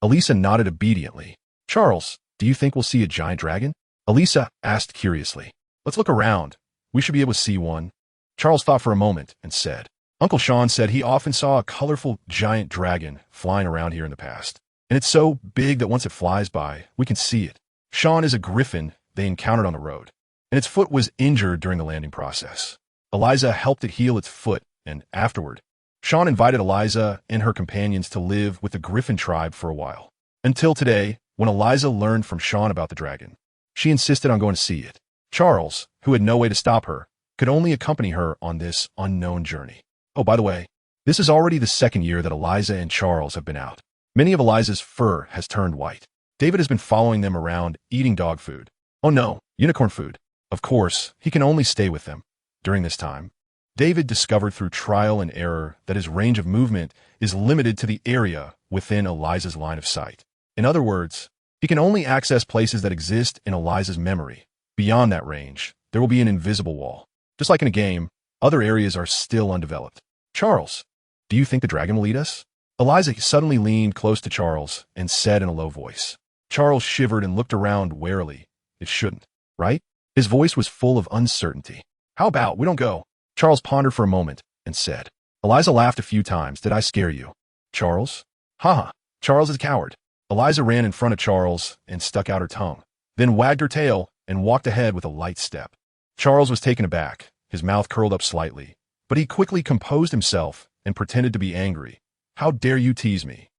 Elisa nodded obediently. Charles, do you think we'll see a giant dragon? Elisa asked curiously. Let's look around. We should be able to see one. Charles thought for a moment and said, Uncle Sean said he often saw a colorful giant dragon flying around here in the past. And it's so big that once it flies by, we can see it. Sean is a griffin they encountered on the road, and its foot was injured during the landing process. Eliza helped it heal its foot, and afterward, Sean invited Eliza and her companions to live with the Griffin tribe for a while. Until today, when Eliza learned from Sean about the dragon, she insisted on going to see it. Charles, who had no way to stop her, could only accompany her on this unknown journey. Oh, by the way, this is already the second year that Eliza and Charles have been out. Many of Eliza's fur has turned white. David has been following them around, eating dog food. Oh no, unicorn food. Of course, he can only stay with them. During this time, David discovered through trial and error that his range of movement is limited to the area within Eliza's line of sight. In other words, he can only access places that exist in Eliza's memory. Beyond that range, there will be an invisible wall. Just like in a game, other areas are still undeveloped. Charles, do you think the dragon will eat us? Eliza suddenly leaned close to Charles and said in a low voice. Charles shivered and looked around warily. It shouldn't, right? His voice was full of uncertainty. How about we don't go? Charles pondered for a moment and said. Eliza laughed a few times. Did I scare you? Charles? Haha, Charles is a coward. Eliza ran in front of Charles and stuck out her tongue, then wagged her tail and walked ahead with a light step. Charles was taken aback, his mouth curled up slightly, but he quickly composed himself and pretended to be angry. How dare you tease me?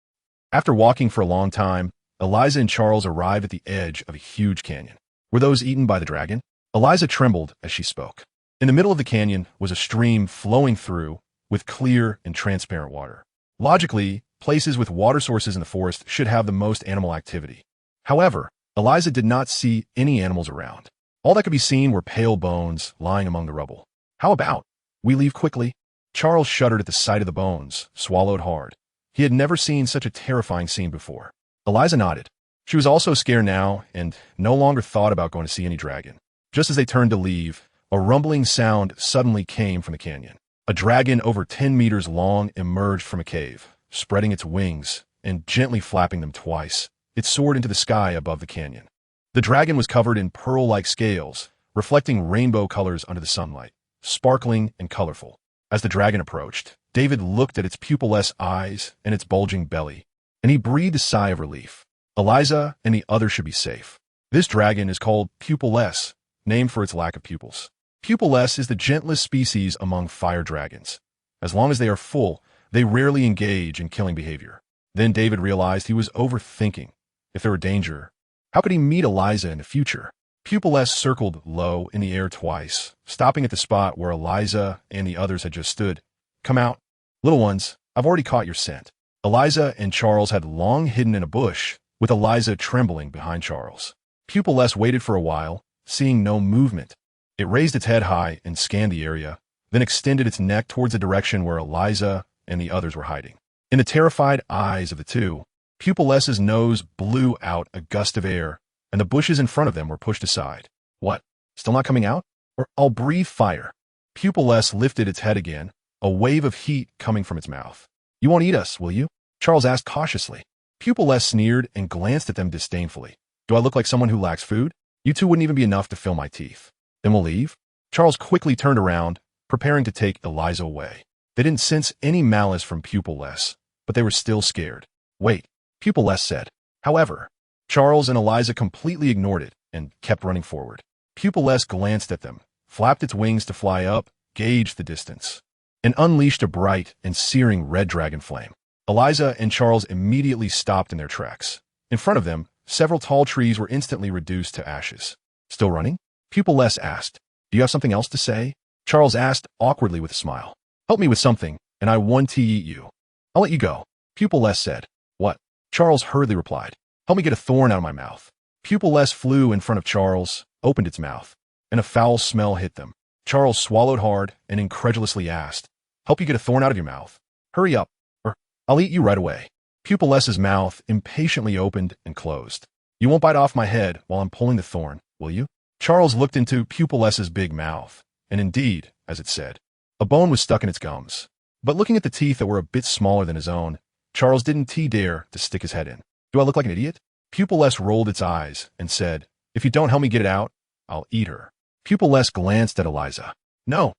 After walking for a long time, Eliza and Charles arrived at the edge of a huge canyon. Were those eaten by the dragon? Eliza trembled as she spoke. In the middle of the canyon was a stream flowing through with clear and transparent water. Logically, places with water sources in the forest should have the most animal activity. However, Eliza did not see any animals around. All that could be seen were pale bones lying among the rubble. How about we leave quickly? Charles shuddered at the sight of the bones, swallowed hard. He had never seen such a terrifying scene before. Eliza nodded. She was also scared now and no longer thought about going to see any dragon. Just as they turned to leave, a rumbling sound suddenly came from the canyon. A dragon over 10 meters long emerged from a cave, spreading its wings and gently flapping them twice. It soared into the sky above the canyon. The dragon was covered in pearl-like scales, reflecting rainbow colors under the sunlight, sparkling and colorful. As the dragon approached, David looked at its pupilless eyes and its bulging belly, and he breathed a sigh of relief. Eliza and the others should be safe. This dragon is called pupilless, named for its lack of pupils. Pupilless is the gentlest species among fire dragons. As long as they are full, they rarely engage in killing behavior. Then David realized he was overthinking. If there were danger, how could he meet Eliza in the future? Pupilless circled low in the air twice, stopping at the spot where Eliza and the others had just stood. Come out. Little ones, I've already caught your scent. Eliza and Charles had long hidden in a bush, with Eliza trembling behind Charles. Pupilless waited for a while, seeing no movement. It raised its head high and scanned the area, then extended its neck towards the direction where Eliza and the others were hiding. In the terrified eyes of the two, Pupilless's nose blew out a gust of air, and the bushes in front of them were pushed aside. What? Still not coming out? Or I'll breathe fire. Pupilless lifted its head again, a wave of heat coming from its mouth. You won't eat us, will you? Charles asked cautiously. Pupilless sneered and glanced at them disdainfully. Do I look like someone who lacks food? You two wouldn't even be enough to fill my teeth. Then we'll leave? Charles quickly turned around, preparing to take Eliza away. They didn't sense any malice from Pupilless, but they were still scared. Wait, Pupilless said. However, Charles and Eliza completely ignored it and kept running forward. Pupilless glanced at them, flapped its wings to fly up, gauged the distance, and unleashed a bright and searing red dragon flame. Eliza and Charles immediately stopped in their tracks. In front of them, several tall trees were instantly reduced to ashes. Still running? Pupilless asked. Do you have something else to say? Charles asked awkwardly with a smile. Help me with something, and I want to eat you. I'll let you go. Pupilless said. What? Charles hurriedly replied. Help me get a thorn out of my mouth. Pupilless flew in front of Charles, opened its mouth, and a foul smell hit them. Charles swallowed hard and incredulously asked, Help you get a thorn out of your mouth? Hurry up, or I'll eat you right away. Pupilless's mouth impatiently opened and closed. You won't bite off my head while I'm pulling the thorn, will you? Charles looked into Pupilless's big mouth, and indeed, as it said, a bone was stuck in its gums. But looking at the teeth that were a bit smaller than his own, Charles didn't dare to stick his head in. Do I look like an idiot? Pupilless rolled its eyes and said, If you don't help me get it out, I'll eat her. Pupilless glanced at Eliza. No,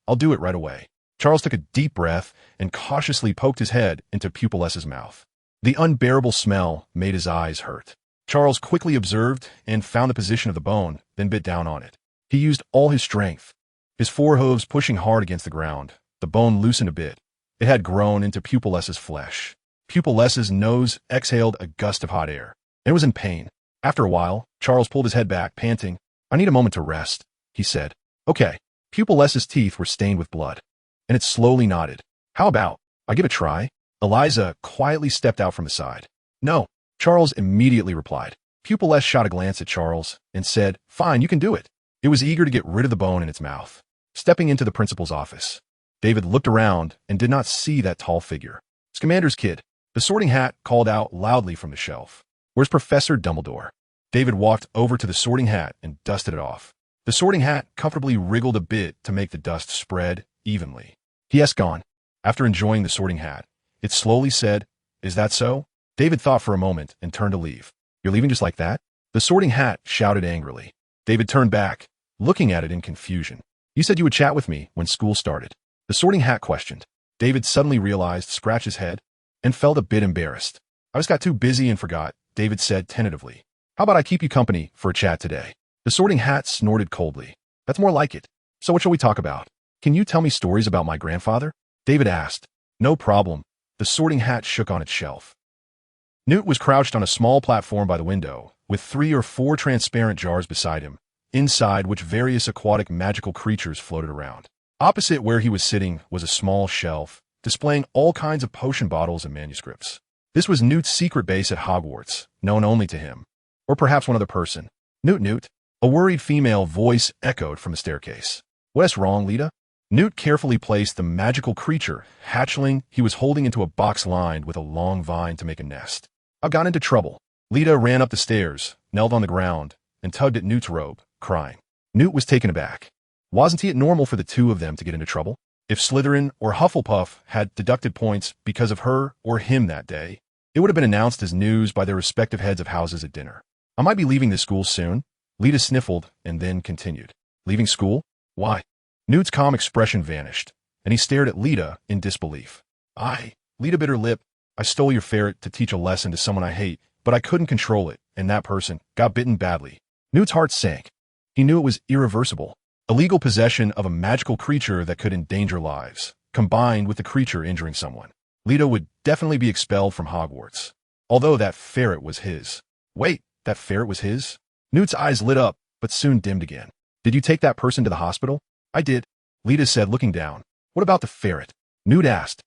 I'll do it right away. Charles took a deep breath and cautiously poked his head into Pupilless's mouth. The unbearable smell made his eyes hurt. Charles quickly observed and found the position of the bone, then bit down on it. He used all his strength, his forehooves pushing hard against the ground. The bone loosened a bit. It had grown into Pupilless's flesh. Pupilless's nose exhaled a gust of hot air. It was in pain. After a while, Charles pulled his head back, panting. I need a moment to rest, he said. Okay. Pupilless's teeth were stained with blood, and it slowly nodded. How about I give it a try? Eliza quietly stepped out from the side. No, Charles immediately replied. Pupilless shot a glance at Charles and said, Fine, you can do it. It was eager to get rid of the bone in its mouth. Stepping into the principal's office, David looked around and did not see that tall figure. Scamander's kid. The Sorting Hat called out loudly from the shelf. Where's Professor Dumbledore? David walked over to the Sorting Hat and dusted it off. The Sorting Hat comfortably wriggled a bit to make the dust spread evenly. He has gone. After enjoying the Sorting Hat, it slowly said, Is that so? David thought for a moment and turned to leave. You're leaving just like that? The Sorting Hat shouted angrily. David turned back, looking at it in confusion. You said you would chat with me when school started. The Sorting Hat questioned. David suddenly realized, scratched his head, and felt a bit embarrassed. I just got too busy and forgot, David said tentatively. How about I keep you company for a chat today? The Sorting Hat snorted coldly. That's more like it. So what shall we talk about? Can you tell me stories about my grandfather? David asked. No problem. The Sorting Hat shook on its shelf. Newt was crouched on a small platform by the window, with 3 or 4 transparent jars beside him, inside which various aquatic magical creatures floated around. Opposite where he was sitting was a small shelf, displaying all kinds of potion bottles and manuscripts. This was Newt's secret base at Hogwarts, known only to him. Or perhaps one other person. Newt. A worried female voice echoed from the staircase. What's wrong, Lita? Newt carefully placed the magical creature, hatchling, he was holding into a box lined with a long vine to make a nest. I've gotten into trouble. Lita ran up the stairs, knelt on the ground, and tugged at Newt's robe, crying. Newt was taken aback. Wasn't it normal for the two of them to get into trouble? If Slytherin or Hufflepuff had deducted points because of her or him that day, it would have been announced as news by their respective heads of houses at dinner. I might be leaving this school soon. Lita sniffled and then continued. Leaving school? Why? Newt's calm expression vanished, and he stared at Lita in disbelief. Lita bit her lip. I stole your ferret to teach a lesson to someone I hate, but I couldn't control it, and that person got bitten badly. Newt's heart sank. He knew it was irreversible. Illegal possession of a magical creature that could endanger lives, combined with the creature injuring someone. Lita would definitely be expelled from Hogwarts. Although that ferret was his. Wait, that ferret was his? Newt's eyes lit up, but soon dimmed again. Did you take that person to the hospital? I did, Lita said, looking down. What about the ferret? Newt asked.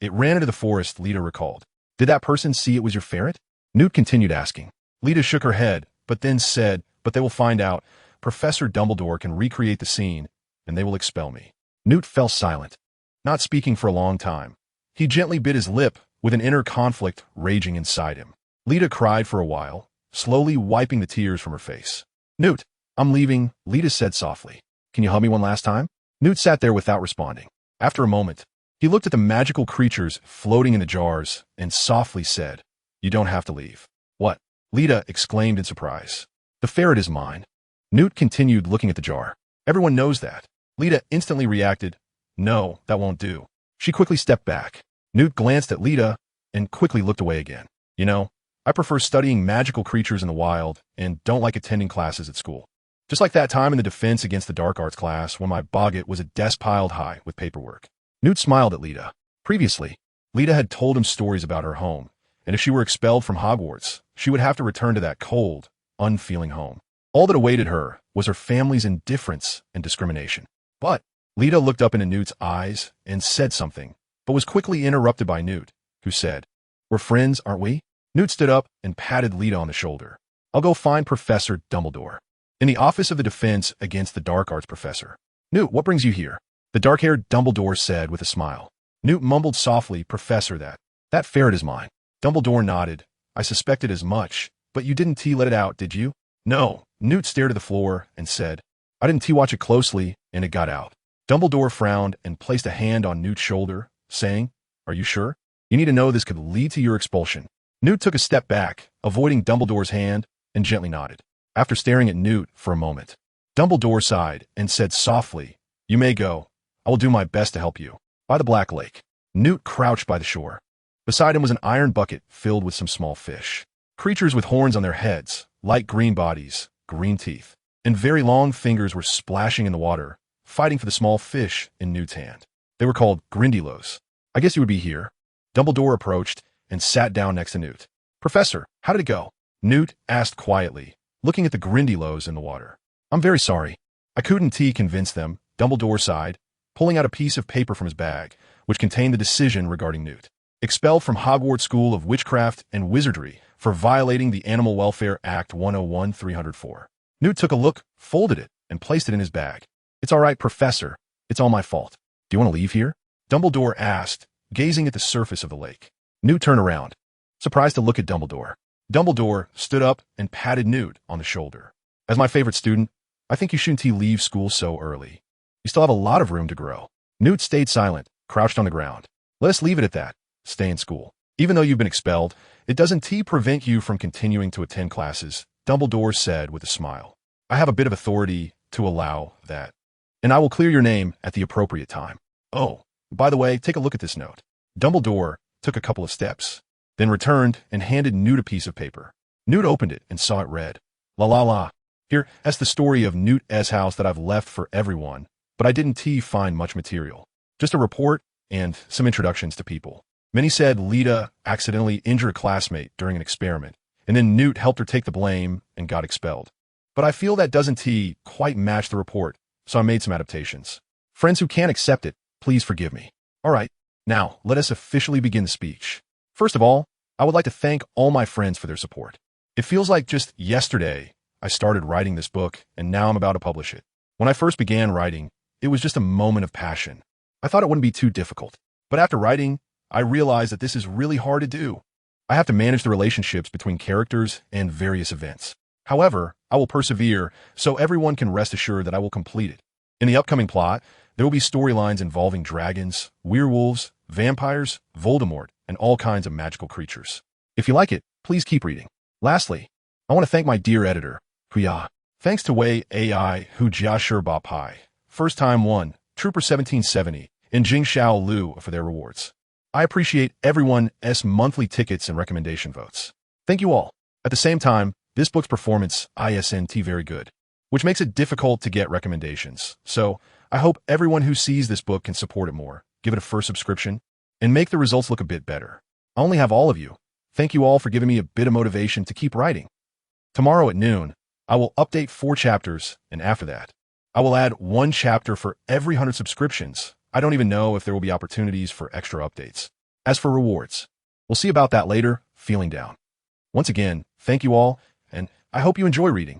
It ran into the forest, Lita recalled. Did that person see it was your ferret? Newt continued asking. Lita shook her head, but then said, but they will find out. Professor Dumbledore can recreate the scene, and they will expel me. Newt fell silent, not speaking for a long time. He gently bit his lip, with an inner conflict raging inside him. Lita cried for a while, slowly wiping the tears from her face. Newt, I'm leaving, Lita said softly. Can you hug me one last time? Newt sat there without responding. After a moment, he looked at the magical creatures floating in the jars and softly said, You don't have to leave. What? Lita exclaimed in surprise. The ferret is mine. Newt continued looking at the jar. Everyone knows that. Lita instantly reacted, No, that won't do. She quickly stepped back. Newt glanced at Lita and quickly looked away again. You know, I prefer studying magical creatures in the wild and don't like attending classes at school. Just like that time in the defense against the dark arts class when my boggart was a desk piled high with paperwork. Newt smiled at Lita. Previously, Lita had told him stories about her home, and if she were expelled from Hogwarts, she would have to return to that cold, unfeeling home. All that awaited her was her family's indifference and discrimination. But Lita looked up into Newt's eyes and said something, but was quickly interrupted by Newt, who said, We're friends, aren't we? Newt stood up and patted Lita on the shoulder. I'll go find Professor Dumbledore. In the office of the defense against the dark arts professor. Newt, what brings you here? The dark-haired Dumbledore said with a smile. Newt mumbled softly, Professor, that ferret is mine. Dumbledore nodded. I suspected as much, but you didn't let it out, did you? No. Newt stared at the floor and said, I didn't watch it closely, and it got out. Dumbledore frowned and placed a hand on Newt's shoulder, saying, Are you sure? You need to know this could lead to your expulsion. Newt took a step back, avoiding Dumbledore's hand, and gently nodded. After staring at Newt for a moment, Dumbledore sighed and said softly, You may go. I will do my best to help you. By the Black Lake, Newt crouched by the shore. Beside him was an iron bucket filled with some small fish. Creatures with horns on their heads, light green bodies, green teeth, and very long fingers were splashing in the water, fighting for the small fish in Newt's hand. They were called Grindylows. I guess you would be here. Dumbledore approached and sat down next to Newt. Professor, how did it go? Newt asked quietly, looking at the Grindylows in the water. I'm very sorry. I couldn't convince them, Dumbledore sighed, pulling out a piece of paper from his bag, which contained the decision regarding Newt. Expelled from Hogwarts School of Witchcraft and Wizardry for violating the Animal Welfare Act 101-304. Newt took a look, folded it, and placed it in his bag. It's all right, Professor. It's all my fault. Do you want to leave here? Dumbledore asked, gazing at the surface of the lake. Newt turned around, surprised to look at Dumbledore. Dumbledore stood up and patted Newt on the shoulder. As my favorite student, I think you shouldn't leave school so early. You still have a lot of room to grow. Newt stayed silent, crouched on the ground. Let us leave it at that. Stay in school. Even though you've been expelled, it doesn't prevent you from continuing to attend classes, Dumbledore said with a smile. I have a bit of authority to allow that. And I will clear your name at the appropriate time. Oh, by the way, take a look at this note. Dumbledore took a couple of steps, then returned and handed Newt a piece of paper. Newt opened it and saw it read. La la la. Here, that's the story of Newt S. House that I've left for everyone, but I didn't find much material. Just a report and some introductions to people. Many said Lita accidentally injured a classmate during an experiment, and then Newt helped her take the blame and got expelled. But I feel that doesn't quite match the report, so I made some adaptations. Friends who can't accept it, please forgive me. All right, now let us officially begin the speech. First of all, I would like to thank all my friends for their support. It feels like just yesterday I started writing this book, and now I'm about to publish it. When I first began writing, it was just a moment of passion. I thought it wouldn't be too difficult. But after writing, I realized that this is really hard to do. I have to manage the relationships between characters and various events. However, I will persevere so everyone can rest assured that I will complete it. In the upcoming plot, there will be storylines involving dragons, werewolves, vampires, Voldemort, and all kinds of magical creatures. If you like it, please keep reading. Lastly, I want to thank my dear editor, Huya. Thanks to Wei AI Hu Jiashir Ba Pai, First Time 1, Trooper 1770, and Jing Xiao Lu for their rewards. I appreciate everyone's monthly tickets and recommendation votes. Thank you all. At the same time, this book's performance isn't very good, which makes it difficult to get recommendations. So, I hope everyone who sees this book can support it more, give it a first subscription, and make the results look a bit better. I only have all of you. Thank you all for giving me a bit of motivation to keep writing. Tomorrow at noon, I will update 4 chapters, and after that, I will add 1 chapter for every 100 subscriptions. I don't even know if there will be opportunities for extra updates. As for rewards, we'll see about that later, feeling down. Once again, thank you all, and I hope you enjoy reading.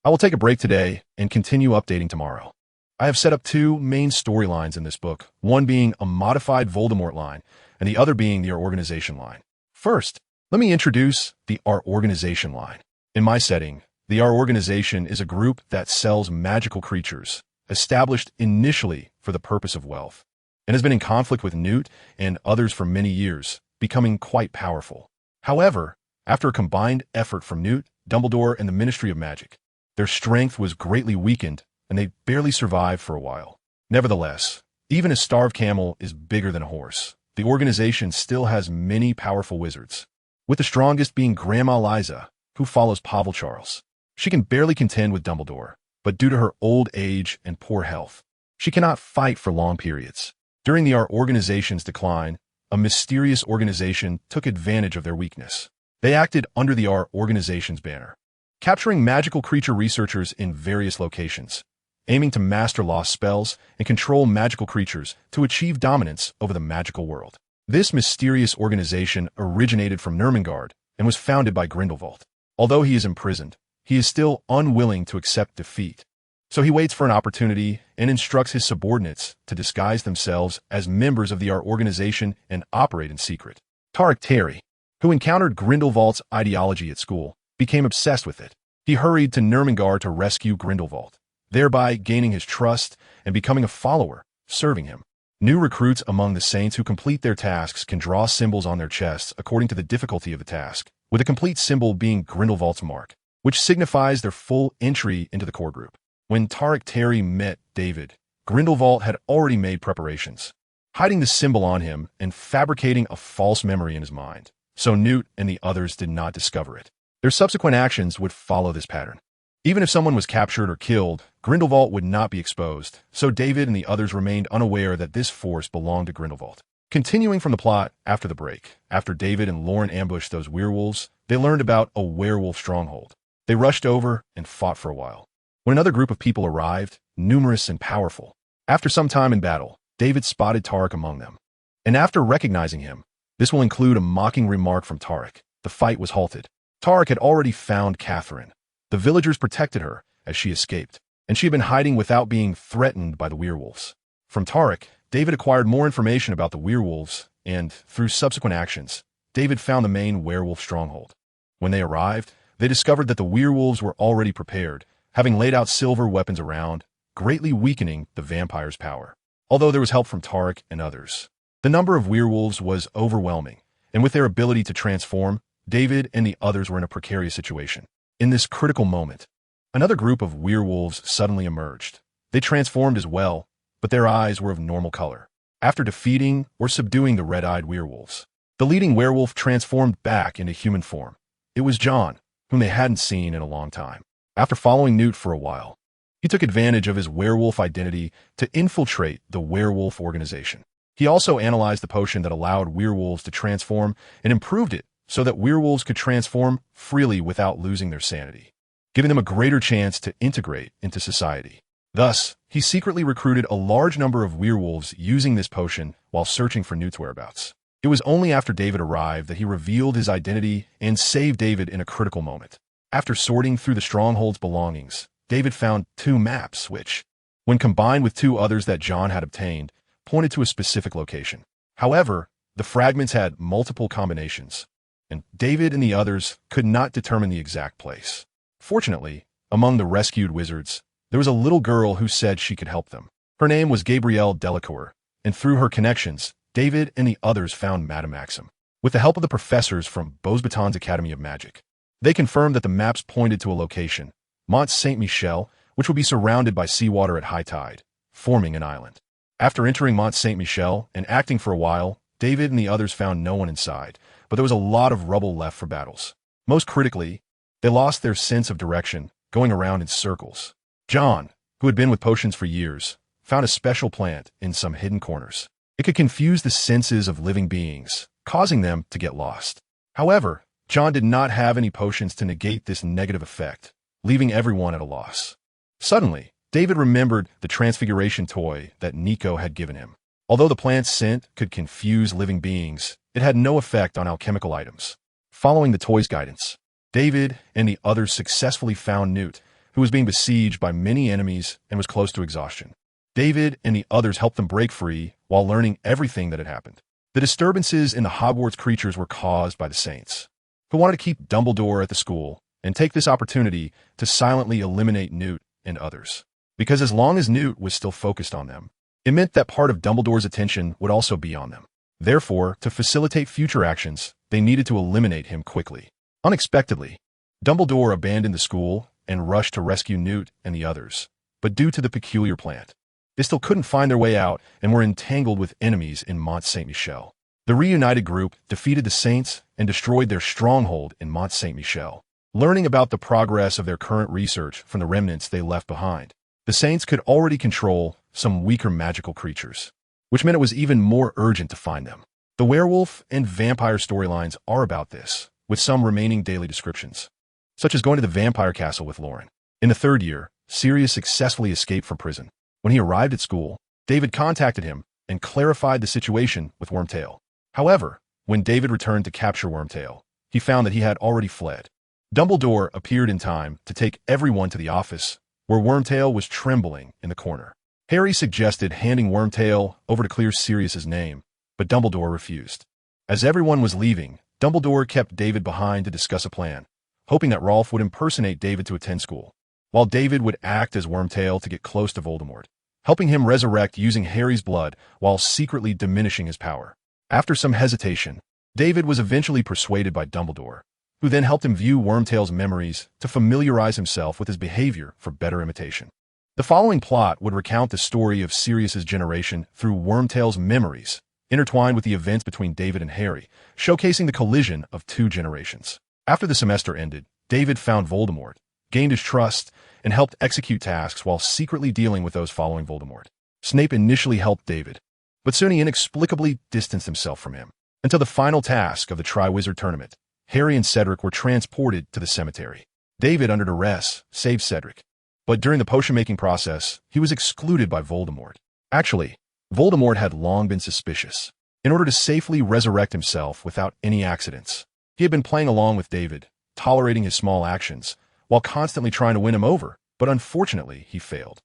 I will take a break today and continue updating tomorrow. I have set up 2 main storylines in this book, one being a modified Voldemort line, and the other being the Our Organization line. First, let me introduce the Our Organization line. In my setting, The R organization is a group that sells magical creatures, established initially for the purpose of wealth, and has been in conflict with Newt and others for many years, becoming quite powerful. However, after a combined effort from Newt, Dumbledore, and the Ministry of Magic, their strength was greatly weakened, and they barely survived for a while. Nevertheless, even a starved camel is bigger than a horse. The organization still has many powerful wizards, with the strongest being Grandma Liza, who follows Pavel Charles. She can barely contend with Dumbledore, but due to her old age and poor health, she cannot fight for long periods. During the R organization's decline, a mysterious organization took advantage of their weakness. They acted under the R organization's banner, capturing magical creature researchers in various locations, aiming to master lost spells and control magical creatures to achieve dominance over the magical world. This mysterious organization originated from Nurmengard and was founded by Grindelwald. Although he is imprisoned, he is still unwilling to accept defeat. So he waits for an opportunity and instructs his subordinates to disguise themselves as members of the R organization and operate in secret. Tarek Terry, who encountered Grindelwald's ideology at school, became obsessed with it. He hurried to Nurmengard to rescue Grindelwald, thereby gaining his trust and becoming a follower, serving him. New recruits among the Saints who complete their tasks can draw symbols on their chests according to the difficulty of the task, with a complete symbol being Grindelwald's mark, which signifies their full entry into the core group. When Tarek Terry met David, Grindelwald had already made preparations, hiding the symbol on him and fabricating a false memory in his mind, so Newt and the others did not discover it. Their subsequent actions would follow this pattern. Even if someone was captured or killed, Grindelwald would not be exposed, so David and the others remained unaware that this force belonged to Grindelwald. Continuing from the plot after the break, after David and Lauren ambushed those werewolves, they learned about a werewolf stronghold. They rushed over and fought for a while. When another group of people arrived, numerous and powerful, after some time in battle, David spotted Tarek among them. And after recognizing him, this will include a mocking remark from Tarek. The fight was halted. Tarek had already found Catherine. The villagers protected her as she escaped, and she had been hiding without being threatened by the werewolves. From Tarek, David acquired more information about the werewolves, and through subsequent actions, David found the main werewolf stronghold. When they arrived, they discovered that the werewolves were already prepared, having laid out silver weapons around, greatly weakening the vampire's power. Although there was help from Tarek and others, the number of werewolves was overwhelming, and with their ability to transform, David and the others were in a precarious situation. In this critical moment, another group of werewolves suddenly emerged. They transformed as well, but their eyes were of normal color. After defeating or subduing the red-eyed werewolves, the leading werewolf transformed back into human form. It was John, whom they hadn't seen in a long time. After following Newt for a while, he took advantage of his werewolf identity to infiltrate the werewolf organization. He also analyzed the potion that allowed werewolves to transform and improved it so that werewolves could transform freely without losing their sanity, giving them a greater chance to integrate into society. Thus, he secretly recruited a large number of werewolves using this potion while searching for Newt's whereabouts. It was only after David arrived that he revealed his identity and saved David in a critical moment. After sorting through the stronghold's belongings, David found 2 maps which, when combined with 2 others that John had obtained, pointed to a specific location. However, the fragments had multiple combinations, and David and the others could not determine the exact place. Fortunately, among the rescued wizards, there was a little girl who said she could help them. Her name was Gabrielle Delacour, and through her connections, David and the others found Madame Maxim. With the help of the professors from Beauxbatons Academy of Magic, they confirmed that the maps pointed to a location, Mont Saint-Michel, which would be surrounded by seawater at high tide, forming an island. After entering Mont Saint-Michel and acting for a while, David and the others found no one inside, but there was a lot of rubble left for battles. Most critically, they lost their sense of direction, going around in circles. John, who had been with potions for years, found a special plant in some hidden corners. It could confuse the senses of living beings, causing them to get lost. However, John did not have any potions to negate this negative effect, leaving everyone at a loss. Suddenly, David remembered the transfiguration toy that Nico had given him. Although the plant's scent could confuse living beings, it had no effect on alchemical items. Following the toy's guidance, David and the others successfully found Newt, who was being besieged by many enemies and was close to exhaustion. David and the others helped them break free while learning everything that had happened. The disturbances in the Hogwarts creatures were caused by the Saints, who wanted to keep Dumbledore at the school and take this opportunity to silently eliminate Newt and others. Because as long as Newt was still focused on them, it meant that part of Dumbledore's attention would also be on them. Therefore, to facilitate future actions, they needed to eliminate him quickly. Unexpectedly, Dumbledore abandoned the school and rushed to rescue Newt and the others. But due to the peculiar plant, they still couldn't find their way out and were entangled with enemies in Mont Saint-Michel. The reunited group defeated the Saints and destroyed their stronghold in Mont Saint-Michel. Learning about the progress of their current research from the remnants they left behind, the Saints could already control some weaker magical creatures, which meant it was even more urgent to find them. The werewolf and vampire storylines are about this, with some remaining daily descriptions, such as going to the vampire castle with Lauren. In the third year, Sirius successfully escaped from prison. When he arrived at school, David contacted him and clarified the situation with Wormtail. However, when David returned to capture Wormtail, he found that he had already fled. Dumbledore appeared in time to take everyone to the office, where Wormtail was trembling in the corner. Harry suggested handing Wormtail over to clear Sirius's name, but Dumbledore refused. As everyone was leaving, Dumbledore kept David behind to discuss a plan, hoping that Rolf would impersonate David to attend school, while David would act as Wormtail to get close to Voldemort, helping him resurrect using Harry's blood while secretly diminishing his power. After some hesitation, David was eventually persuaded by Dumbledore, who then helped him view Wormtail's memories to familiarize himself with his behavior for better imitation. The following plot would recount the story of Sirius's generation through Wormtail's memories, intertwined with the events between David and Harry, showcasing the collision of two generations. After the semester ended, David found Voldemort, gained his trust, and helped execute tasks while secretly dealing with those following Voldemort. Snape initially helped David, but soon he inexplicably distanced himself from him. Until the final task of the Triwizard Tournament, Harry and Cedric were transported to the cemetery. David, under duress, saved Cedric, but during the potion-making process, he was excluded by Voldemort. Actually, Voldemort had long been suspicious. In order to safely resurrect himself without any accidents, he had been playing along with David, tolerating his small actions, while constantly trying to win him over, but unfortunately, he failed.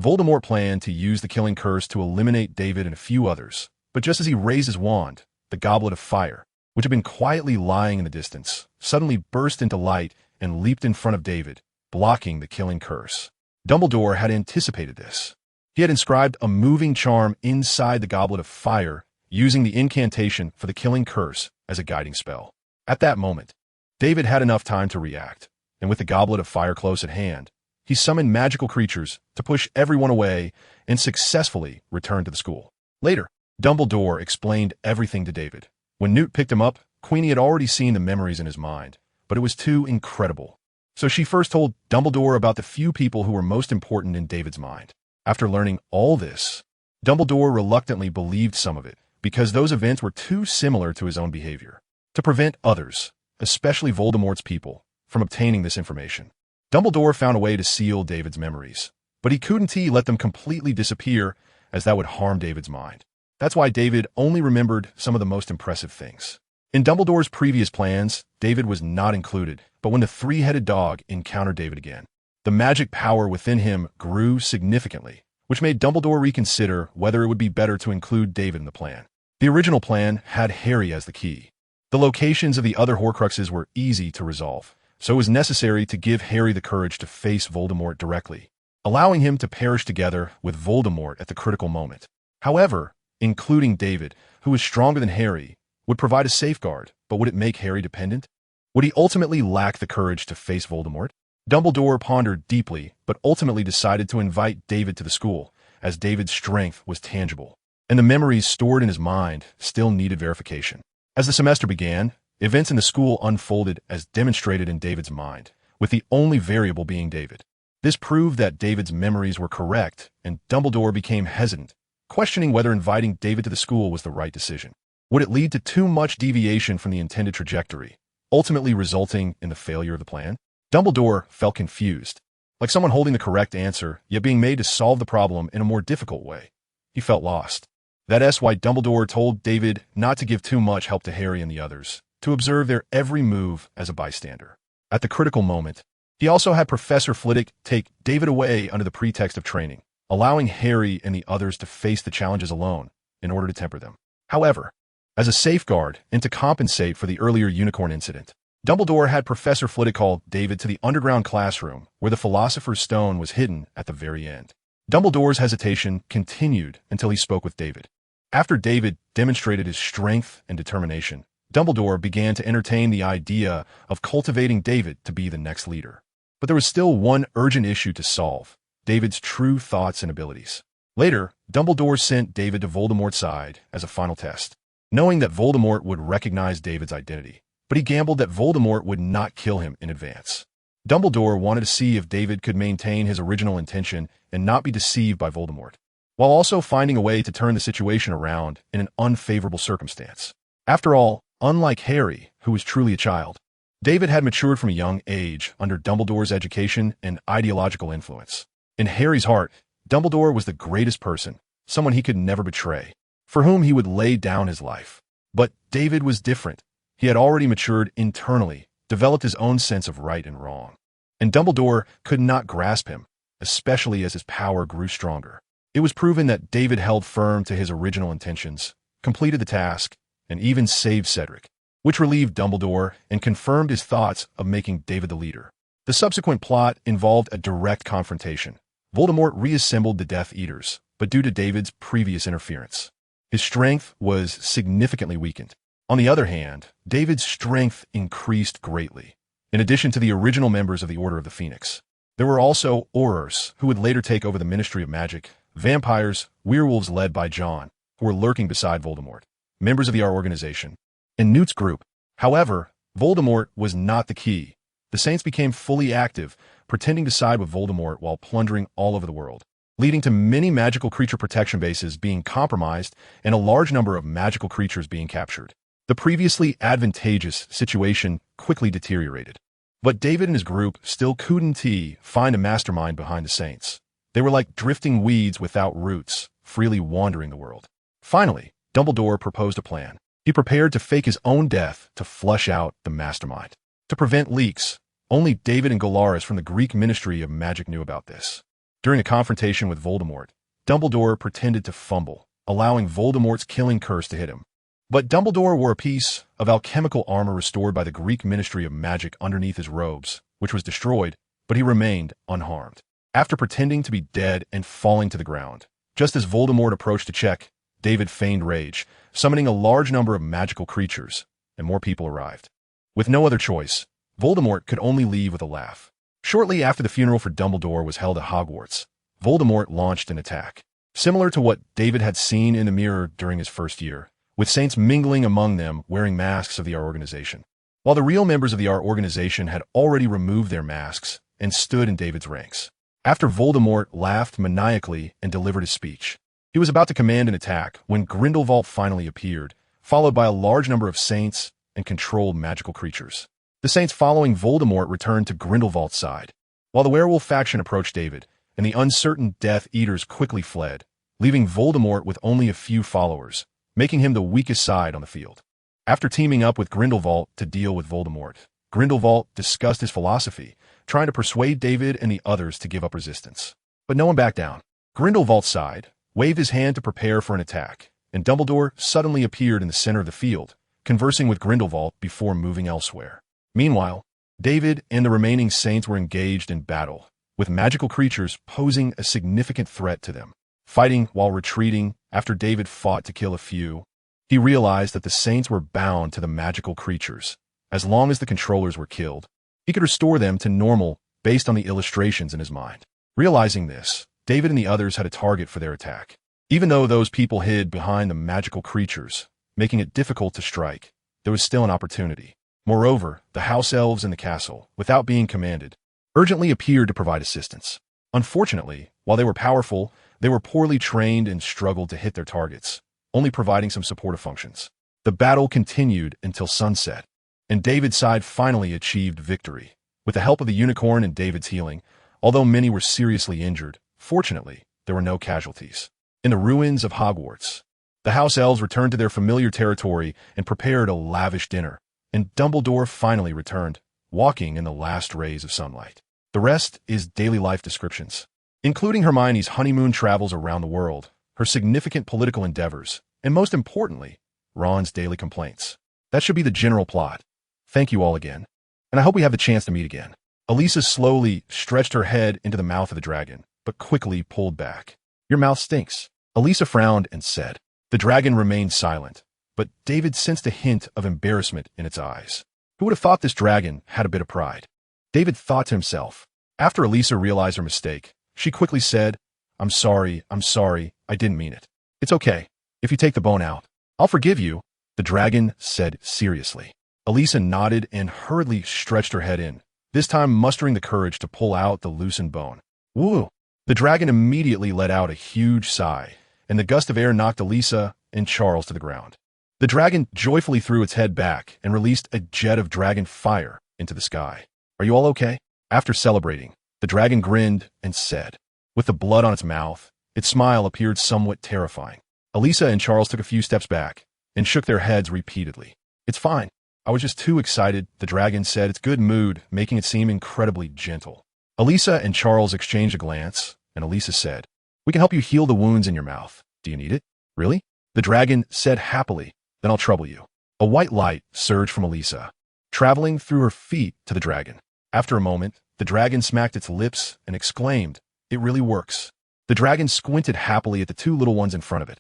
Voldemort planned to use the killing curse to eliminate David and a few others, but just as he raised his wand, the goblet of fire, which had been quietly lying in the distance, suddenly burst into light and leaped in front of David, blocking the killing curse. Dumbledore had anticipated this. He had inscribed a moving charm inside the goblet of fire, using the incantation for the killing curse as a guiding spell. At that moment, David had enough time to react, and with the goblet of fire close at hand, he summoned magical creatures to push everyone away and successfully returned to the school. Later, Dumbledore explained everything to David. When Newt picked him up, Queenie had already seen the memories in his mind, but it was too incredible. So she first told Dumbledore about the few people who were most important in David's mind. After learning all this, Dumbledore reluctantly believed some of it because those events were too similar to his own behavior. To prevent others, especially Voldemort's people, from obtaining this information, Dumbledore found a way to seal David's memories, but he couldn't let them completely disappear, as that would harm David's mind. That's why David only remembered some of the most impressive things. In Dumbledore's previous plans, David was not included, but when the three-headed dog encountered David again, the magic power within him grew significantly, which made Dumbledore reconsider whether it would be better to include David in the plan. The original plan had Harry as the key. The locations of the other Horcruxes were easy to resolve, so it was necessary to give Harry the courage to face Voldemort directly, allowing him to perish together with Voldemort at the critical moment. However, including David, who was stronger than Harry, would provide a safeguard, but would it make Harry dependent? Would he ultimately lack the courage to face Voldemort? Dumbledore pondered deeply, but ultimately decided to invite David to the school, as David's strength was tangible, and the memories stored in his mind still needed verification. As the semester began, events in the school unfolded as demonstrated in David's mind, with the only variable being David. This proved that David's memories were correct, and Dumbledore became hesitant, questioning whether inviting David to the school was the right decision. Would it lead to too much deviation from the intended trajectory, ultimately resulting in the failure of the plan? Dumbledore felt confused, like someone holding the correct answer, yet being made to solve the problem in a more difficult way. He felt lost. That's why Dumbledore told David not to give too much help to Harry and the others, to observe their every move as a bystander. At the critical moment, he also had Professor Flitwick take David away under the pretext of training, allowing Harry and the others to face the challenges alone in order to temper them. However, as a safeguard and to compensate for the earlier unicorn incident, Dumbledore had Professor Flitwick call David to the underground classroom where the Philosopher's Stone was hidden at the very end. Dumbledore's hesitation continued until he spoke with David. After David demonstrated his strength and determination, Dumbledore began to entertain the idea of cultivating David to be the next leader. But there was still one urgent issue to solve: David's true thoughts and abilities. Later, Dumbledore sent David to Voldemort's side as a final test, knowing that Voldemort would recognize David's identity. But he gambled that Voldemort would not kill him in advance. Dumbledore wanted to see if David could maintain his original intention and not be deceived by Voldemort, while also finding a way to turn the situation around in an unfavorable circumstance. After all, unlike Harry, who was truly a child, David had matured from a young age under Dumbledore's education and ideological influence. In Harry's heart, Dumbledore was the greatest person, someone he could never betray, for whom he would lay down his life. But David was different. He had already matured internally, developed his own sense of right and wrong. And Dumbledore could not grasp him, especially as his power grew stronger. It was proven that David held firm to his original intentions, completed the task, and even saved Cedric, which relieved Dumbledore and confirmed his thoughts of making David the leader. The subsequent plot involved a direct confrontation. Voldemort reassembled the Death Eaters, but due to David's previous interference, his strength was significantly weakened. On the other hand, David's strength increased greatly. In addition to the original members of the Order of the Phoenix, there were also Aurors, who would later take over the Ministry of Magic, vampires, werewolves led by John, who were lurking beside Voldemort, members of the our organization, and Newt's group. However, Voldemort was not the key. The Saints became fully active, pretending to side with Voldemort while plundering all over the world, leading to many magical creature protection bases being compromised and a large number of magical creatures being captured. The previously advantageous situation quickly deteriorated. But David and his group still couldn't find a mastermind behind the Saints. They were like drifting weeds without roots, freely wandering the world. Finally, Dumbledore proposed a plan. He prepared to fake his own death to flush out the mastermind. To prevent leaks, only David and Galaris from the Greek Ministry of Magic knew about this. During a confrontation with Voldemort, Dumbledore pretended to fumble, allowing Voldemort's killing curse to hit him. But Dumbledore wore a piece of alchemical armor restored by the Greek Ministry of Magic underneath his robes, which was destroyed, but he remained unharmed. After pretending to be dead and falling to the ground, just as Voldemort approached to check, David feigned rage, summoning a large number of magical creatures, and more people arrived. With no other choice, Voldemort could only leave with a laugh. Shortly after the funeral for Dumbledore was held at Hogwarts, Voldemort launched an attack. Similar to what David had seen in the mirror during his first year, with Saints mingling among them wearing masks of the our organization, while the real members of the our organization had already removed their masks and stood in David's ranks. After Voldemort laughed maniacally and delivered his speech, he was about to command an attack when Grindelwald finally appeared, followed by a large number of Saints and controlled magical creatures. The Saints following Voldemort returned to Grindelwald's side, while the werewolf faction approached David, and the uncertain Death Eaters quickly fled, leaving Voldemort with only a few followers, making him the weakest side on the field. After teaming up with Grindelwald to deal with Voldemort, Grindelwald discussed his philosophy, trying to persuade David and the others to give up resistance. But no one backed down. Grindelwald sighed, waved his hand to prepare for an attack, and Dumbledore suddenly appeared in the center of the field, conversing with Grindelwald before moving elsewhere. Meanwhile, David and the remaining Saints were engaged in battle, with magical creatures posing a significant threat to them. Fighting while retreating after David fought to kill a few, he realized that the Saints were bound to the magical creatures. As long as the controllers were killed, he could restore them to normal based on the illustrations in his mind. Realizing this, David and the others had a target for their attack. Even though those people hid behind the magical creatures, making it difficult to strike, there was still an opportunity. Moreover, the house elves in the castle, without being commanded, urgently appeared to provide assistance. Unfortunately, while they were powerful, they were poorly trained and struggled to hit their targets, only providing some supportive functions. The battle continued until sunset, and David's side finally achieved victory. With the help of the unicorn and David's healing, although many were seriously injured, fortunately, there were no casualties. In the ruins of Hogwarts, the house elves returned to their familiar territory and prepared a lavish dinner, and Dumbledore finally returned, walking in the last rays of sunlight. The rest is daily life descriptions, including Hermione's honeymoon travels around the world, her significant political endeavors, and most importantly, Ron's daily complaints. That should be the general plot. Thank you all again. and I hope we have the chance to meet again. Elisa slowly stretched her head into the mouth of the dragon, but quickly pulled back. Your mouth stinks. Elisa frowned and said. The dragon remained silent, but David sensed a hint of embarrassment in its eyes. Who would have thought this dragon had a bit of pride? David thought to himself. After Elisa realized her mistake, she quickly said, I'm sorry, I didn't mean it. It's okay. If you take the bone out, I'll forgive you, the dragon said seriously. Elisa nodded and hurriedly stretched her head in, this time mustering the courage to pull out the loosened bone. Woo! The dragon immediately let out a huge sigh, and the gust of air knocked Elisa and Charles to the ground. The dragon joyfully threw its head back and released a jet of dragon fire into the sky. Are you all okay? After celebrating, the dragon grinned and said, with the blood on its mouth, its smile appeared somewhat terrifying. Elisa and Charles took a few steps back and shook their heads repeatedly. It's fine. I was just too excited, the dragon said, its good mood making it seem incredibly gentle. Elisa and Charles exchanged a glance, and Elisa said, We can help you heal the wounds in your mouth. Do you need it? Really? The dragon said happily, Then I'll trouble you. A white light surged from Elisa, traveling through her feet to the dragon. After a moment, the dragon smacked its lips and exclaimed, It really works. The dragon squinted happily at the two little ones in front of it.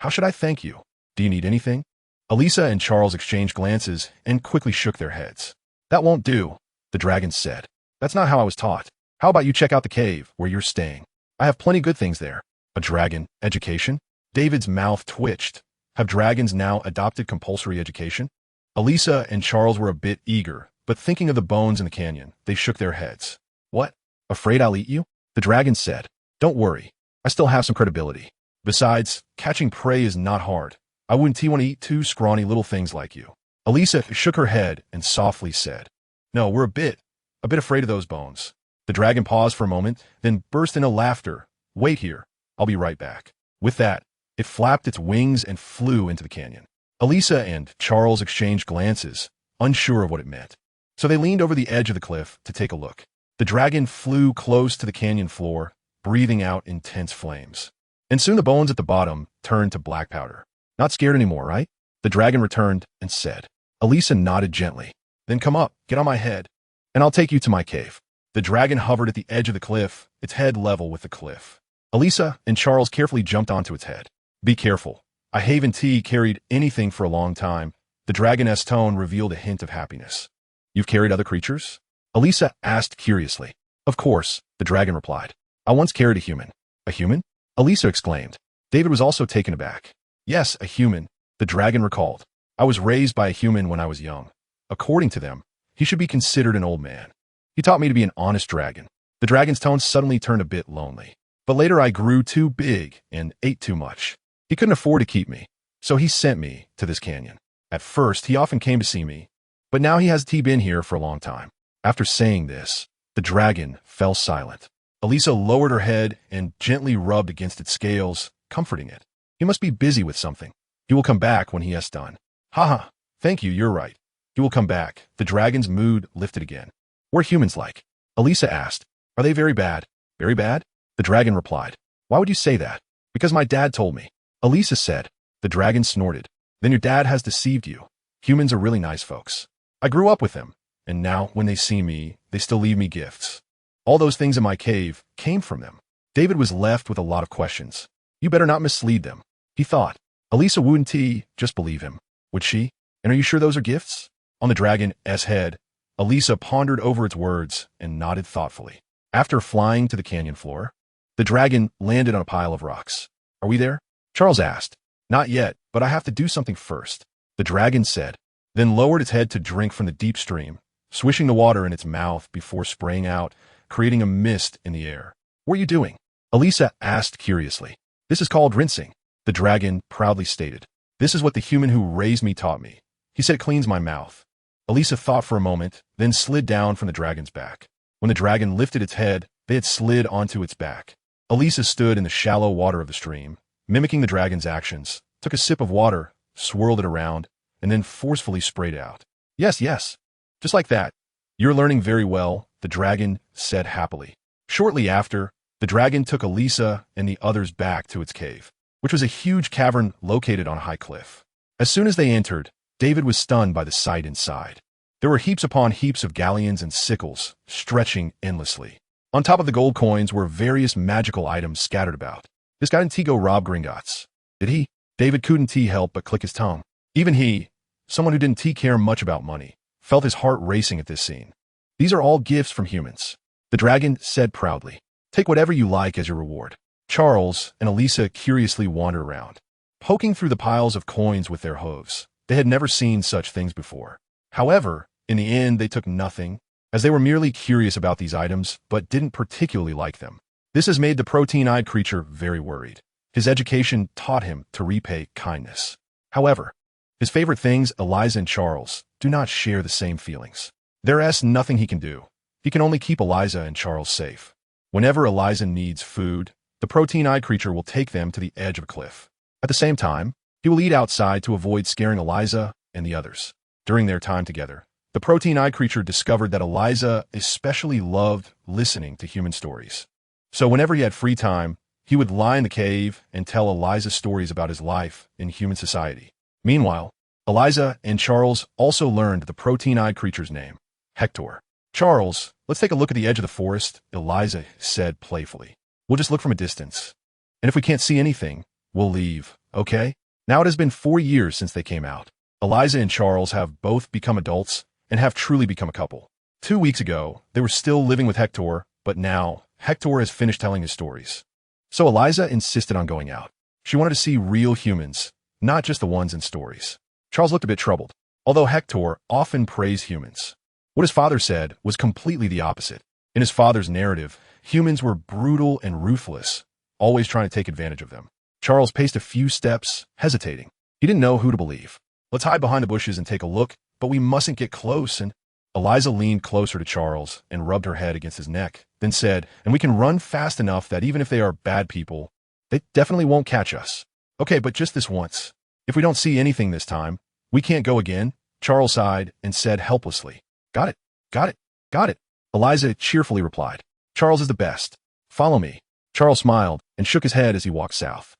How should I thank you? Do you need anything? Elisa and Charles exchanged glances and quickly shook their heads. That won't do, the dragon said. That's not how I was taught. How about you check out the cave where you're staying? I have plenty good things there. A dragon education? David's mouth twitched. Have dragons now adopted compulsory education? Elisa and Charles were a bit eager, but thinking of the bones in the canyon, they shook their heads. What? Afraid I'll eat you? The dragon said. Don't worry. I still have some credibility. Besides, catching prey is not hard. I wouldn't want to eat two scrawny little things like you. Elisa shook her head and softly said, No, we're a bit afraid of those bones. The dragon paused for a moment, then burst into laughter. Wait here. I'll be right back. With that, it flapped its wings and flew into the canyon. Elisa and Charles exchanged glances, unsure of what it meant. So they leaned over the edge of the cliff to take a look. The dragon flew close to the canyon floor, breathing out intense flames. And soon the bones at the bottom turned to black powder. Not scared anymore, right? The dragon returned and said. Elisa nodded gently. Then come up, get on my head, and I'll take you to my cave. The dragon hovered at the edge of the cliff, its head level with the cliff. Elisa and Charles carefully jumped onto its head. Be careful. I haven't carried anything for a long time. The dragon's tone revealed a hint of happiness. You've carried other creatures? Elisa asked curiously. Of course, the dragon replied. I once carried a human. A human? Elisa exclaimed. David was also taken aback. Yes, a human, the dragon recalled. I was raised by a human when I was young. According to them, he should be considered an old man. He taught me to be an honest dragon. The dragon's tone suddenly turned a bit lonely. But later I grew too big and ate too much. He couldn't afford to keep me, so he sent me to this canyon. At first, he often came to see me, but now he hasn't been here for a long time. After saying this, the dragon fell silent. Elisa lowered her head and gently rubbed against its scales, comforting it. He must be busy with something. He will come back when he has done. Haha, thank you, you're right. He will come back. The dragon's mood lifted again. What are humans like? Elisa asked. Are they very bad? Very bad? The dragon replied. Why would you say that? Because my dad told me. Elisa said. The dragon snorted. Then your dad has deceived you. Humans are really nice folks. I grew up with them, and now when they see me, they still leave me gifts. All those things in my cave came from them. David was left with a lot of questions. You better not mislead them, he thought. Elisa wouldn't just believe him. Would she? And are you sure those are gifts? On the dragon's head, Elisa pondered over its words and nodded thoughtfully. After flying to the canyon floor, the dragon landed on a pile of rocks. Are we there? Charles asked. Not yet, but I have to do something first, the dragon said, then lowered its head to drink from the deep stream, swishing the water in its mouth before spraying out, creating a mist in the air. What are you doing? Elisa asked curiously. This is called rinsing, the dragon proudly stated. This is what the human who raised me taught me. He said it cleans my mouth. Elisa thought for a moment, then slid down from the dragon's back. When the dragon lifted its head, they had slid onto its back. Elisa stood in the shallow water of the stream, mimicking the dragon's actions, took a sip of water, swirled it around, and then forcefully sprayed it out. Yes, yes. Just like that. You're learning very well, the dragon said happily. Shortly after, the dragon took Elisa and the others back to its cave, which was a huge cavern located on a high cliff. As soon as they entered, David was stunned by the sight inside. There were heaps upon heaps of galleons and sickles, stretching endlessly. On top of the gold coins were various magical items scattered about. This guy didn't go rob Gringotts, did he? David couldn't help but click his tongue. Even he, someone who didn't care much about money, felt his heart racing at this scene. These are all gifts from humans, the dragon said proudly. Take whatever you like as your reward. Charles and Elisa curiously wandered around, poking through the piles of coins with their hooves. They had never seen such things before. However, in the end, they took nothing, as they were merely curious about these items, but didn't particularly like them. This has made the protein-eyed creature very worried. His education taught him to repay kindness. However, his favorite things, Eliza and Charles, do not share the same feelings. There's nothing he can do. He can only keep Eliza and Charles safe. Whenever Eliza needs food, the protein-eyed creature will take them to the edge of a cliff. At the same time, he will eat outside to avoid scaring Eliza and the others. During their time together, the protein-eyed creature discovered that Eliza especially loved listening to human stories. So whenever he had free time, he would lie in the cave and tell Eliza stories about his life in human society. Meanwhile, Eliza and Charles also learned the protein-eyed creature's name, Hector. Charles, let's take a look at the edge of the forest, Eliza said playfully. We'll just look from a distance. And if we can't see anything, we'll leave, okay? Now it has been 4 years since they came out. Eliza and Charles have both become adults and have truly become a couple. 2 weeks ago, they were still living with Hector, but now Hector has finished telling his stories. So Eliza insisted on going out. She wanted to see real humans, not just the ones in stories. Charles looked a bit troubled, although Hector often praised humans. What his father said was completely the opposite. In his father's narrative, humans were brutal and ruthless, always trying to take advantage of them. Charles paced a few steps, hesitating. He didn't know who to believe. Let's hide behind the bushes and take a look, but we mustn't get close. And Eliza leaned closer to Charles and rubbed her head against his neck, then said, and we can run fast enough that even if they are bad people, they definitely won't catch us. Okay, but just this once. If we don't see anything this time, we can't go again. Charles sighed and said helplessly, Got it, got it, got it. Eliza cheerfully replied, Charles is the best. Follow me. Charles smiled and shook his head as he walked south.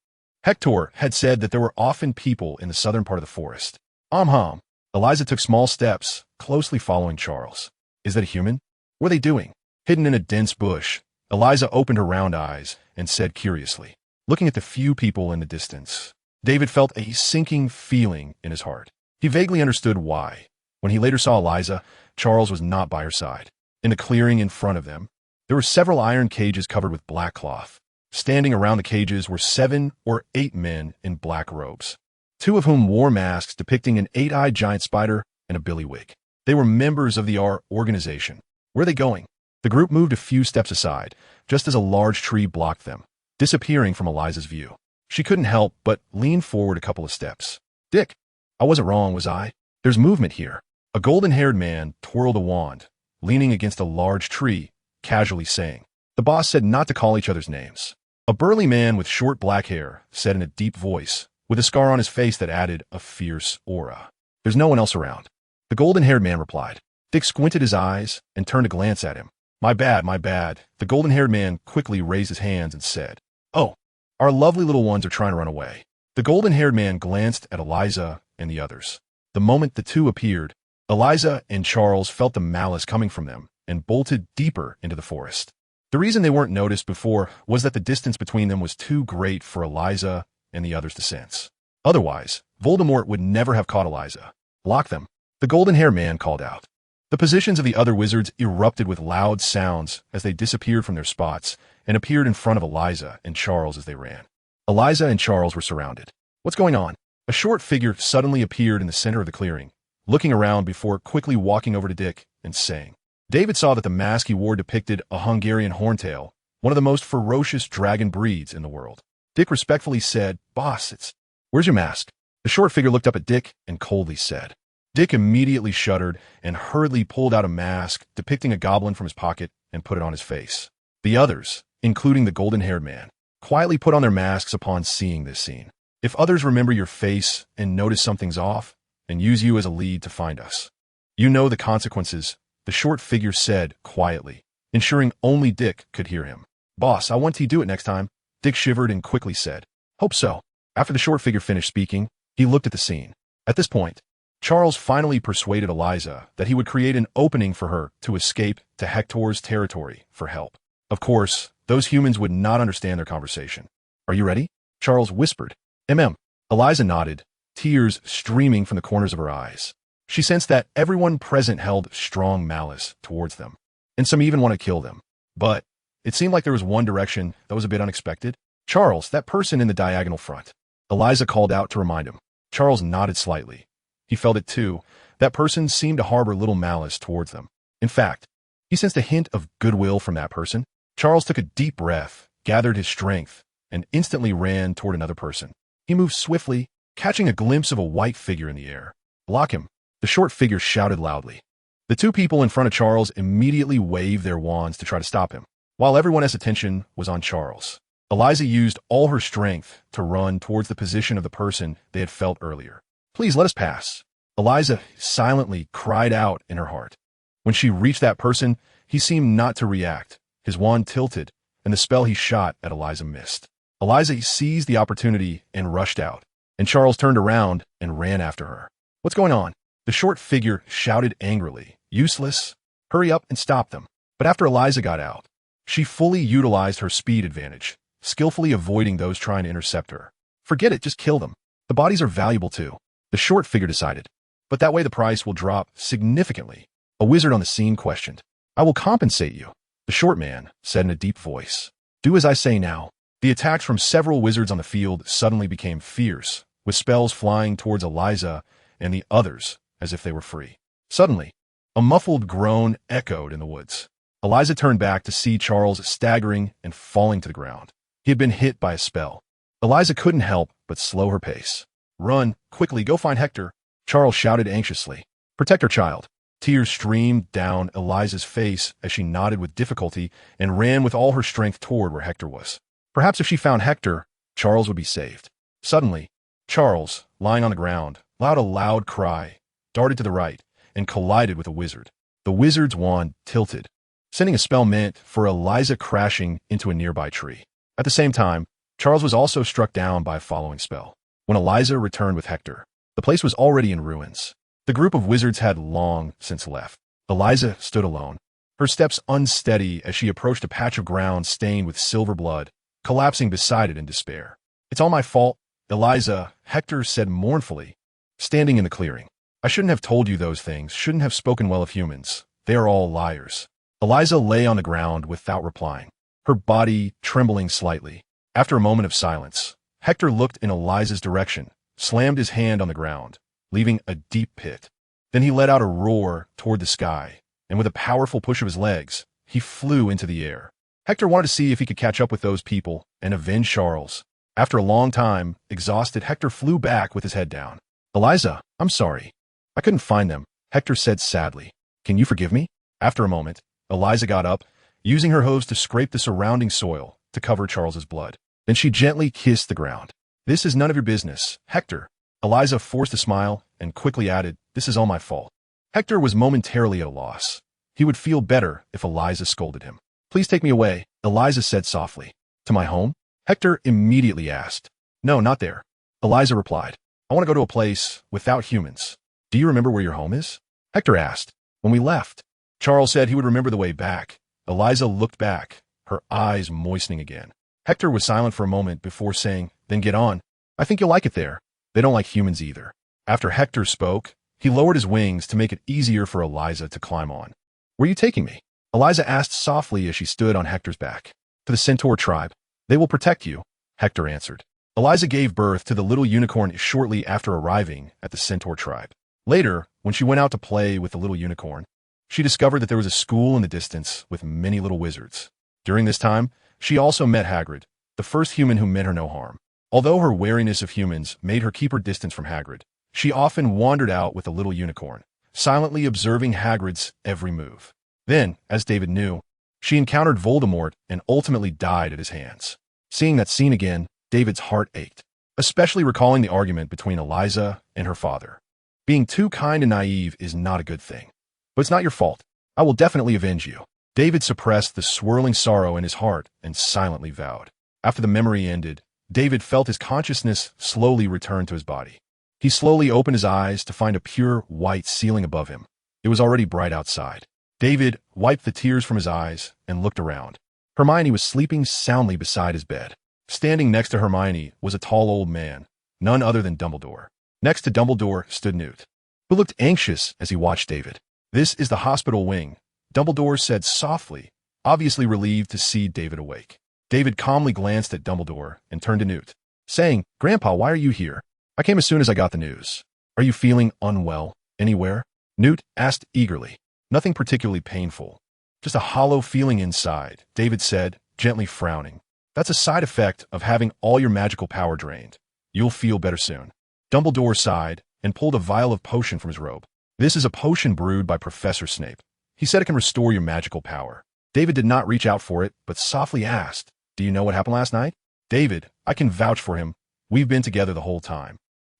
Hector had said that there were often people in the southern part of the forest. Eliza took small steps, closely following Charles. Is that a human? What are they doing? Hidden in a dense bush, Eliza opened her round eyes and said curiously, looking at the few people in the distance. David felt a sinking feeling in his heart. He vaguely understood why. When he later saw Eliza, Charles was not by her side. In the clearing in front of them, there were several iron cages covered with black cloth. Standing around the cages were 7 or 8 men in black robes, 2 of whom wore masks depicting an 8-eyed giant spider and a billywig. They were members of the R organization. Where are they going? The group moved a few steps aside, just as a large tree blocked them, disappearing from Eliza's view. She couldn't help but lean forward a couple of steps. Dick, I wasn't wrong, was I? There's movement here. A golden-haired man twirled a wand, leaning against a large tree, casually saying. The boss said not to call each other's names. A burly man with short black hair said in a deep voice, with a scar on his face that added a fierce aura. There's no one else around. The golden-haired man replied. Dick squinted his eyes and turned to glance at him. My bad, my bad. The golden-haired man quickly raised his hands and said, Oh, our lovely little ones are trying to run away. The golden-haired man glanced at Eliza and the others. The moment the two appeared, Eliza and Charles felt the malice coming from them and bolted deeper into the forest. The reason they weren't noticed before was that the distance between them was too great for Eliza and the others to sense. Otherwise, Voldemort would never have caught Eliza. Lock them, the golden-haired man called out. The positions of the other wizards erupted with loud sounds as they disappeared from their spots and appeared in front of Eliza and Charles as they ran. Eliza and Charles were surrounded. What's going on? A short figure suddenly appeared in the center of the clearing, looking around before quickly walking over to Dick and saying. David saw that the mask he wore depicted a Hungarian horntail, one of the most ferocious dragon breeds in the world. Dick respectfully said, Boss, where's your mask? The short figure looked up at Dick and coldly said. Dick immediately shuddered and hurriedly pulled out a mask depicting a goblin from his pocket and put it on his face. The others, including the golden-haired man, quietly put on their masks upon seeing this scene. If others remember your face and notice something's off, then use you as a lead to find us. You know the consequences, the short figure said quietly, ensuring only Dick could hear him. Boss, I want to do it next time. Dick shivered and quickly said, Hope so. After the short figure finished speaking, he looked at the scene. At this point, Charles finally persuaded Eliza that he would create an opening for her to escape to Hector's territory for help. Of course, those humans would not understand their conversation. "Are you ready?" Charles whispered. Eliza nodded, tears streaming from the corners of her eyes. She sensed that everyone present held strong malice towards them, and some even wanted to kill them. But it seemed like there was one direction that was a bit unexpected. "Charles, that person in the diagonal front." Eliza called out to remind him. Charles nodded slightly. He felt it too. That person seemed to harbor little malice towards them. In fact, he sensed a hint of goodwill from that person. Charles took a deep breath, gathered his strength, and instantly ran toward another person. He moved swiftly, catching a glimpse of a white figure in the air. "Block him!" The short figure shouted loudly. The two people in front of Charles immediately waved their wands to try to stop him. While everyone's attention was on Charles, Eliza used all her strength to run towards the position of the person they had felt earlier. "Please let us pass." Eliza silently cried out in her heart. When she reached that person, he seemed not to react. His wand tilted, and the spell he shot at Eliza missed. Eliza seized the opportunity and rushed out, and Charles turned around and ran after her. "What's going on?" The short figure shouted angrily. "Useless. Hurry up and stop them." But after Eliza got out, she fully utilized her speed advantage, skillfully avoiding those trying to intercept her. "Forget it, just kill them. The bodies are valuable too," the short figure decided. "But that way the price will drop significantly." A wizard on the scene questioned. "I will compensate you," the short man said in a deep voice. "Do as I say now." The attacks from several wizards on the field suddenly became fierce, with spells flying towards Eliza and the others as if they were free. Suddenly, a muffled groan echoed in the woods. Eliza turned back to see Charles staggering and falling to the ground. He had been hit by a spell. Eliza couldn't help but slow her pace. "Run, quickly, go find Hector," Charles shouted anxiously. "Protect her child." Tears streamed down Eliza's face as she nodded with difficulty and ran with all her strength toward where Hector was. Perhaps if she found Hector, Charles would be saved. Suddenly, Charles, lying on the ground, let out a loud cry, darted to the right, and collided with a wizard. The wizard's wand tilted, sending a spell meant for Eliza crashing into a nearby tree. At the same time, Charles was also struck down by a following spell. When Eliza returned with Hector, the place was already in ruins. The group of wizards had long since left. Eliza stood alone, her steps unsteady as she approached a patch of ground stained with silver blood, collapsing beside it in despair. "It's all my fault, Eliza," Hector said mournfully, standing in the clearing. "I shouldn't have told you those things, shouldn't have spoken well of humans. They are all liars." Eliza lay on the ground without replying, her body trembling slightly. After a moment of silence, Hector looked in Eliza's direction, slammed his hand on the ground, leaving a deep pit. Then he let out a roar toward the sky, and with a powerful push of his legs, he flew into the air. Hector wanted to see if he could catch up with those people and avenge Charles. After a long time, exhausted, Hector flew back with his head down. "Eliza, I'm sorry. I couldn't find them," Hector said sadly. "Can you forgive me?" After a moment, Eliza got up, using her hose to scrape the surrounding soil to cover Charles's blood. Then she gently kissed the ground. "This is none of your business, Hector." Eliza forced a smile and quickly added, "This is all my fault." Hector was momentarily at a loss. He would feel better if Eliza scolded him. "Please take me away," Eliza said softly. "To my home?" Hector immediately asked. "No, not there," Eliza replied. "I want to go to a place without humans." "Do you remember where your home is?" Hector asked. "When we left." Charles said he would remember the way back. Eliza looked back, her eyes moistening again. Hector was silent for a moment before saying, "Then get on. I think you'll like it there. They don't like humans either." After Hector spoke, he lowered his wings to make it easier for Eliza to climb on. "Where are you taking me?" Eliza asked softly as she stood on Hector's back. "To the Centaur tribe. They will protect you," Hector answered. Eliza gave birth to the little unicorn shortly after arriving at the Centaur tribe. Later, when she went out to play with the little unicorn, she discovered that there was a school in the distance with many little wizards. During this time, she also met Hagrid, the first human who meant her no harm. Although her wariness of humans made her keep her distance from Hagrid, she often wandered out with the little unicorn, silently observing Hagrid's every move. Then, as David knew, she encountered Voldemort and ultimately died at his hands. Seeing that scene again, David's heart ached, especially recalling the argument between Eliza and her father. Being too kind and naive is not a good thing. But it's not your fault. I will definitely avenge you. David suppressed the swirling sorrow in his heart and silently vowed. After the memory ended, David felt his consciousness slowly return to his body. He He slowly opened his eyes to find a pure white ceiling above him. It was already bright outside. David wiped the tears from his eyes and looked around. Hermione was sleeping soundly beside his bed. Standing next to Hermione was a tall old man, none other than Dumbledore. Next to Dumbledore stood Newt, who looked anxious as he watched David. "This is the hospital wing," Dumbledore said softly, obviously relieved to see David awake. David calmly glanced at Dumbledore and turned to Newt, saying, "Grandpa, why are you here?" "I came as soon as I got the news." "Are you feeling unwell anywhere?" Newt asked eagerly. "Nothing particularly painful. Just a hollow feeling inside," David said, gently frowning. "That's a side effect of having all your magical power drained. You'll feel better soon." Dumbledore sighed and pulled a vial of potion from his robe. "This is a potion brewed by Professor Snape. He said it can restore your magical power." David did not reach out for it, but softly asked, "Do you know what happened last night?" "David, I can vouch for him. We've been together the whole time."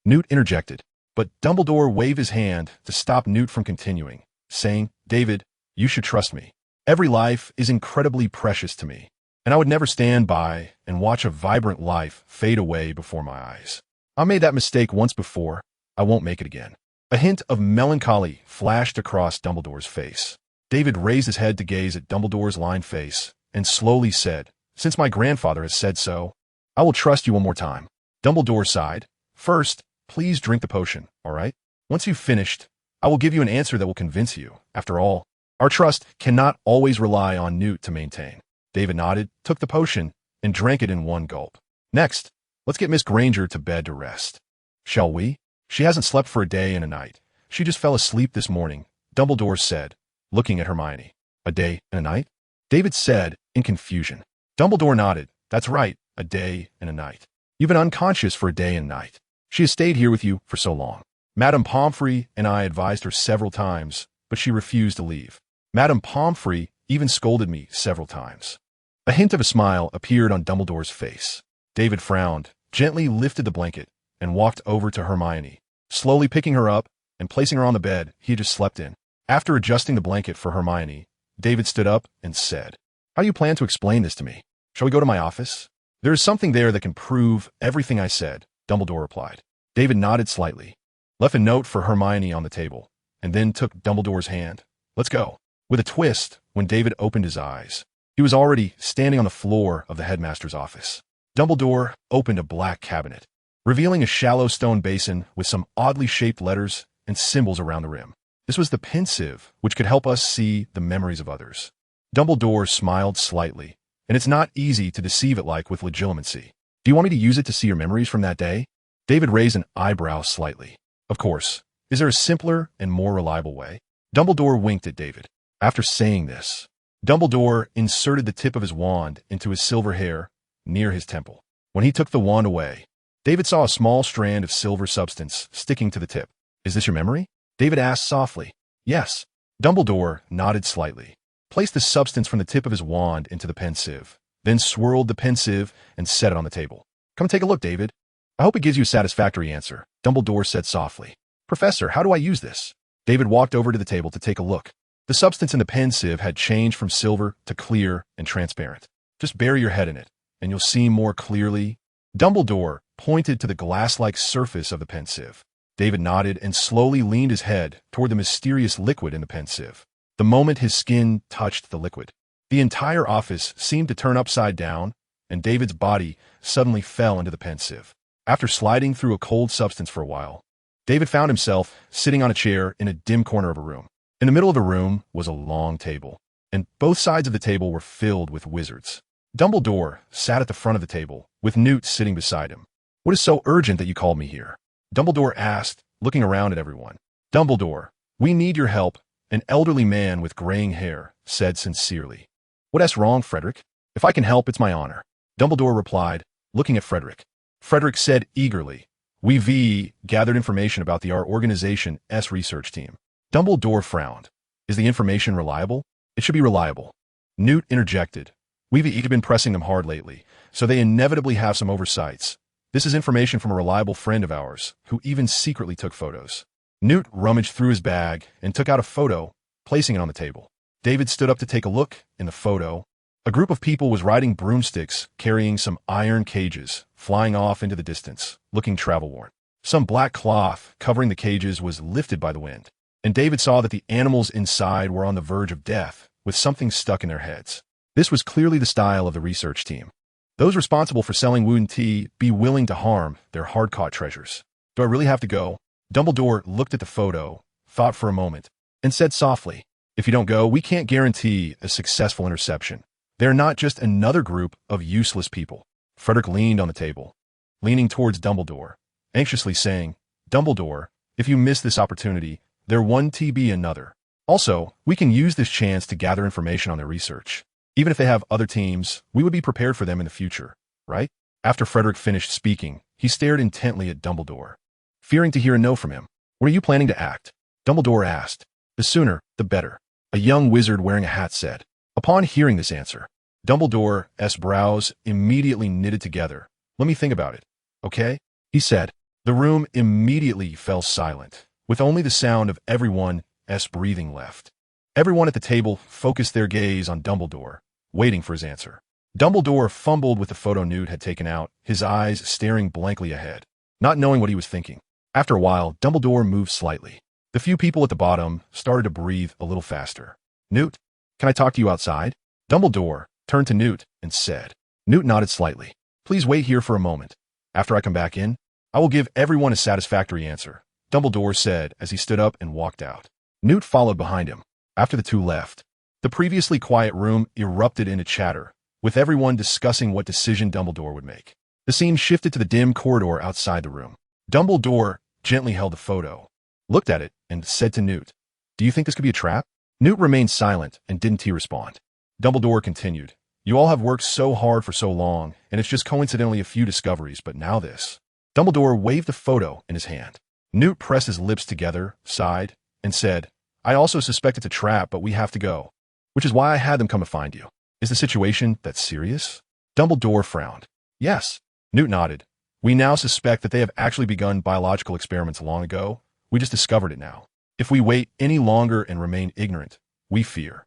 Newt interjected, but Dumbledore waved his hand to stop Newt from continuing, saying, "David, you should trust me. Every life is incredibly precious to me, and I would never stand by and watch a vibrant life fade away before my eyes. I made that mistake once before. I won't make it again." A hint of melancholy flashed across Dumbledore's face. David raised his head to gaze at Dumbledore's lined face and slowly said, "Since my grandfather has said so, I will trust you one more time." Dumbledore sighed. "First, please drink the potion, all right? Once you've finished, I will give you an answer that will convince you. After all, our trust cannot always rely on Newt to maintain." David nodded, took the potion, and drank it in one gulp. "Next, let's get Miss Granger to bed to rest." "Shall we? She hasn't slept for a day and a night. She just fell asleep this morning," Dumbledore said, looking at Hermione. "A day and a night?" David said in confusion. Dumbledore nodded. "That's right, a day and a night. You've been unconscious for a day and night. She has stayed here with you for so long. Madame Pomfrey and I advised her several times, but she refused to leave. Madame Pomfrey even scolded me several times." A hint of a smile appeared on Dumbledore's face. David frowned, gently lifted the blanket, and walked over to Hermione, slowly picking her up and placing her on the bed he had just slept in. After adjusting the blanket for Hermione, David stood up and said, "How do you plan to explain this to me? Shall we go to my office?" "There is something there that can prove everything I said," Dumbledore replied. David nodded slightly, left a note for Hermione on the table, and then took Dumbledore's hand. "Let's go." With a twist, when David opened his eyes, he was already standing on the floor of the headmaster's office. Dumbledore opened a black cabinet, revealing a shallow stone basin with some oddly shaped letters and symbols around the rim. This was the pensieve, which could help us see the memories of others. Dumbledore smiled slightly, and it's not easy to deceive it like with legitimacy. "Do you want me to use it to see your memories from that day?" David raised an eyebrow slightly. "Of course. Is there a simpler and more reliable way?" Dumbledore winked at David. After saying this, Dumbledore inserted the tip of his wand into his silver hair near his temple. When he took the wand away, David saw a small strand of silver substance sticking to the tip. "Is this your memory?" David asked softly. "Yes." Dumbledore nodded slightly, placed the substance from the tip of his wand into the pensieve, then swirled the pensieve and set it on the table. "Come take a look, David. I hope it gives you a satisfactory answer," Dumbledore said softly. "Professor, how do I use this?" David walked over to the table to take a look. The substance in the pensieve had changed from silver to clear and transparent. "Just bury your head in it, and you'll see more clearly." Dumbledore pointed to the glass-like surface of the pensieve. David nodded and slowly leaned his head toward the mysterious liquid in the pensieve. The moment his skin touched the liquid, the entire office seemed to turn upside down, and David's body suddenly fell into the pensieve. After sliding through a cold substance for a while, David found himself sitting on a chair in a dim corner of a room. In the middle of the room was a long table, and both sides of the table were filled with wizards. Dumbledore sat at the front of the table, with Newt sitting beside him. "What is so urgent that you called me here?" Dumbledore asked, looking around at everyone. "Dumbledore, we need your help," an elderly man with graying hair said sincerely. "What's wrong, Frederick? If I can help, it's my honor," Dumbledore replied, looking at Frederick. Frederick said eagerly, "We've gathered information about our organization's research team." Dumbledore frowned. "Is the information reliable?" "It should be reliable," Newt interjected. "We've been pressing them hard lately, so they inevitably have some oversights. This is information from a reliable friend of ours, who even secretly took photos." Newt rummaged through his bag and took out a photo, placing it on the table. David stood up to take a look. In the photo, a group of people was riding broomsticks, carrying some iron cages, flying off into the distance, looking travel-worn. Some black cloth covering the cages was lifted by the wind, and David saw that the animals inside were on the verge of death, with something stuck in their heads. This was clearly the style of the research team. Those responsible for selling wound tea be willing to harm their hard-caught treasures. Do I really have to go? Dumbledore looked at the photo, thought for a moment, and said softly, if you don't go, we can't guarantee a successful interception. They're not just another group of useless people. Frederick leaned on the table, leaning towards Dumbledore, anxiously saying, Dumbledore, if you miss this opportunity, they're one TB another. Also, we can use this chance to gather information on their research. Even if they have other teams, we would be prepared for them in the future, right? After Frederick finished speaking, he stared intently at Dumbledore, fearing to hear a no from him. What are you planning to act? Dumbledore asked. The sooner, the better. A young wizard wearing a hat said. Upon hearing this answer, Dumbledore's brows immediately knitted together. Let me think about it, okay? He said. The room immediately fell silent, with only the sound of everyone's breathing left. Everyone at the table focused their gaze on Dumbledore, waiting for his answer. Dumbledore fumbled with the photo Newt had taken out, his eyes staring blankly ahead, not knowing what he was thinking. After a while, Dumbledore moved slightly. The few people at the bottom started to breathe a little faster. Newt, can I talk to you outside? Dumbledore turned to Newt and said. Newt nodded slightly. Please wait here for a moment. After I come back in, I will give everyone a satisfactory answer, Dumbledore said as he stood up and walked out. Newt followed behind him. After the two left, the previously quiet room erupted into chatter, with everyone discussing what decision Dumbledore would make. The scene shifted to the dim corridor outside the room. Dumbledore gently held the photo, looked at it, and said to Newt, Do you think this could be a trap? Newt remained silent and didn't respond. Dumbledore continued, You all have worked so hard for so long, and it's just coincidentally a few discoveries, but now this. Dumbledore waved the photo in his hand. Newt pressed his lips together, sighed, and said, I also suspect it's a trap, but we have to go, which is why I had them come to find you. Is the situation that serious? Dumbledore frowned. Yes. Newt nodded. We now suspect that they have actually begun biological experiments long ago. We just discovered it now. If we wait any longer and remain ignorant, we fear.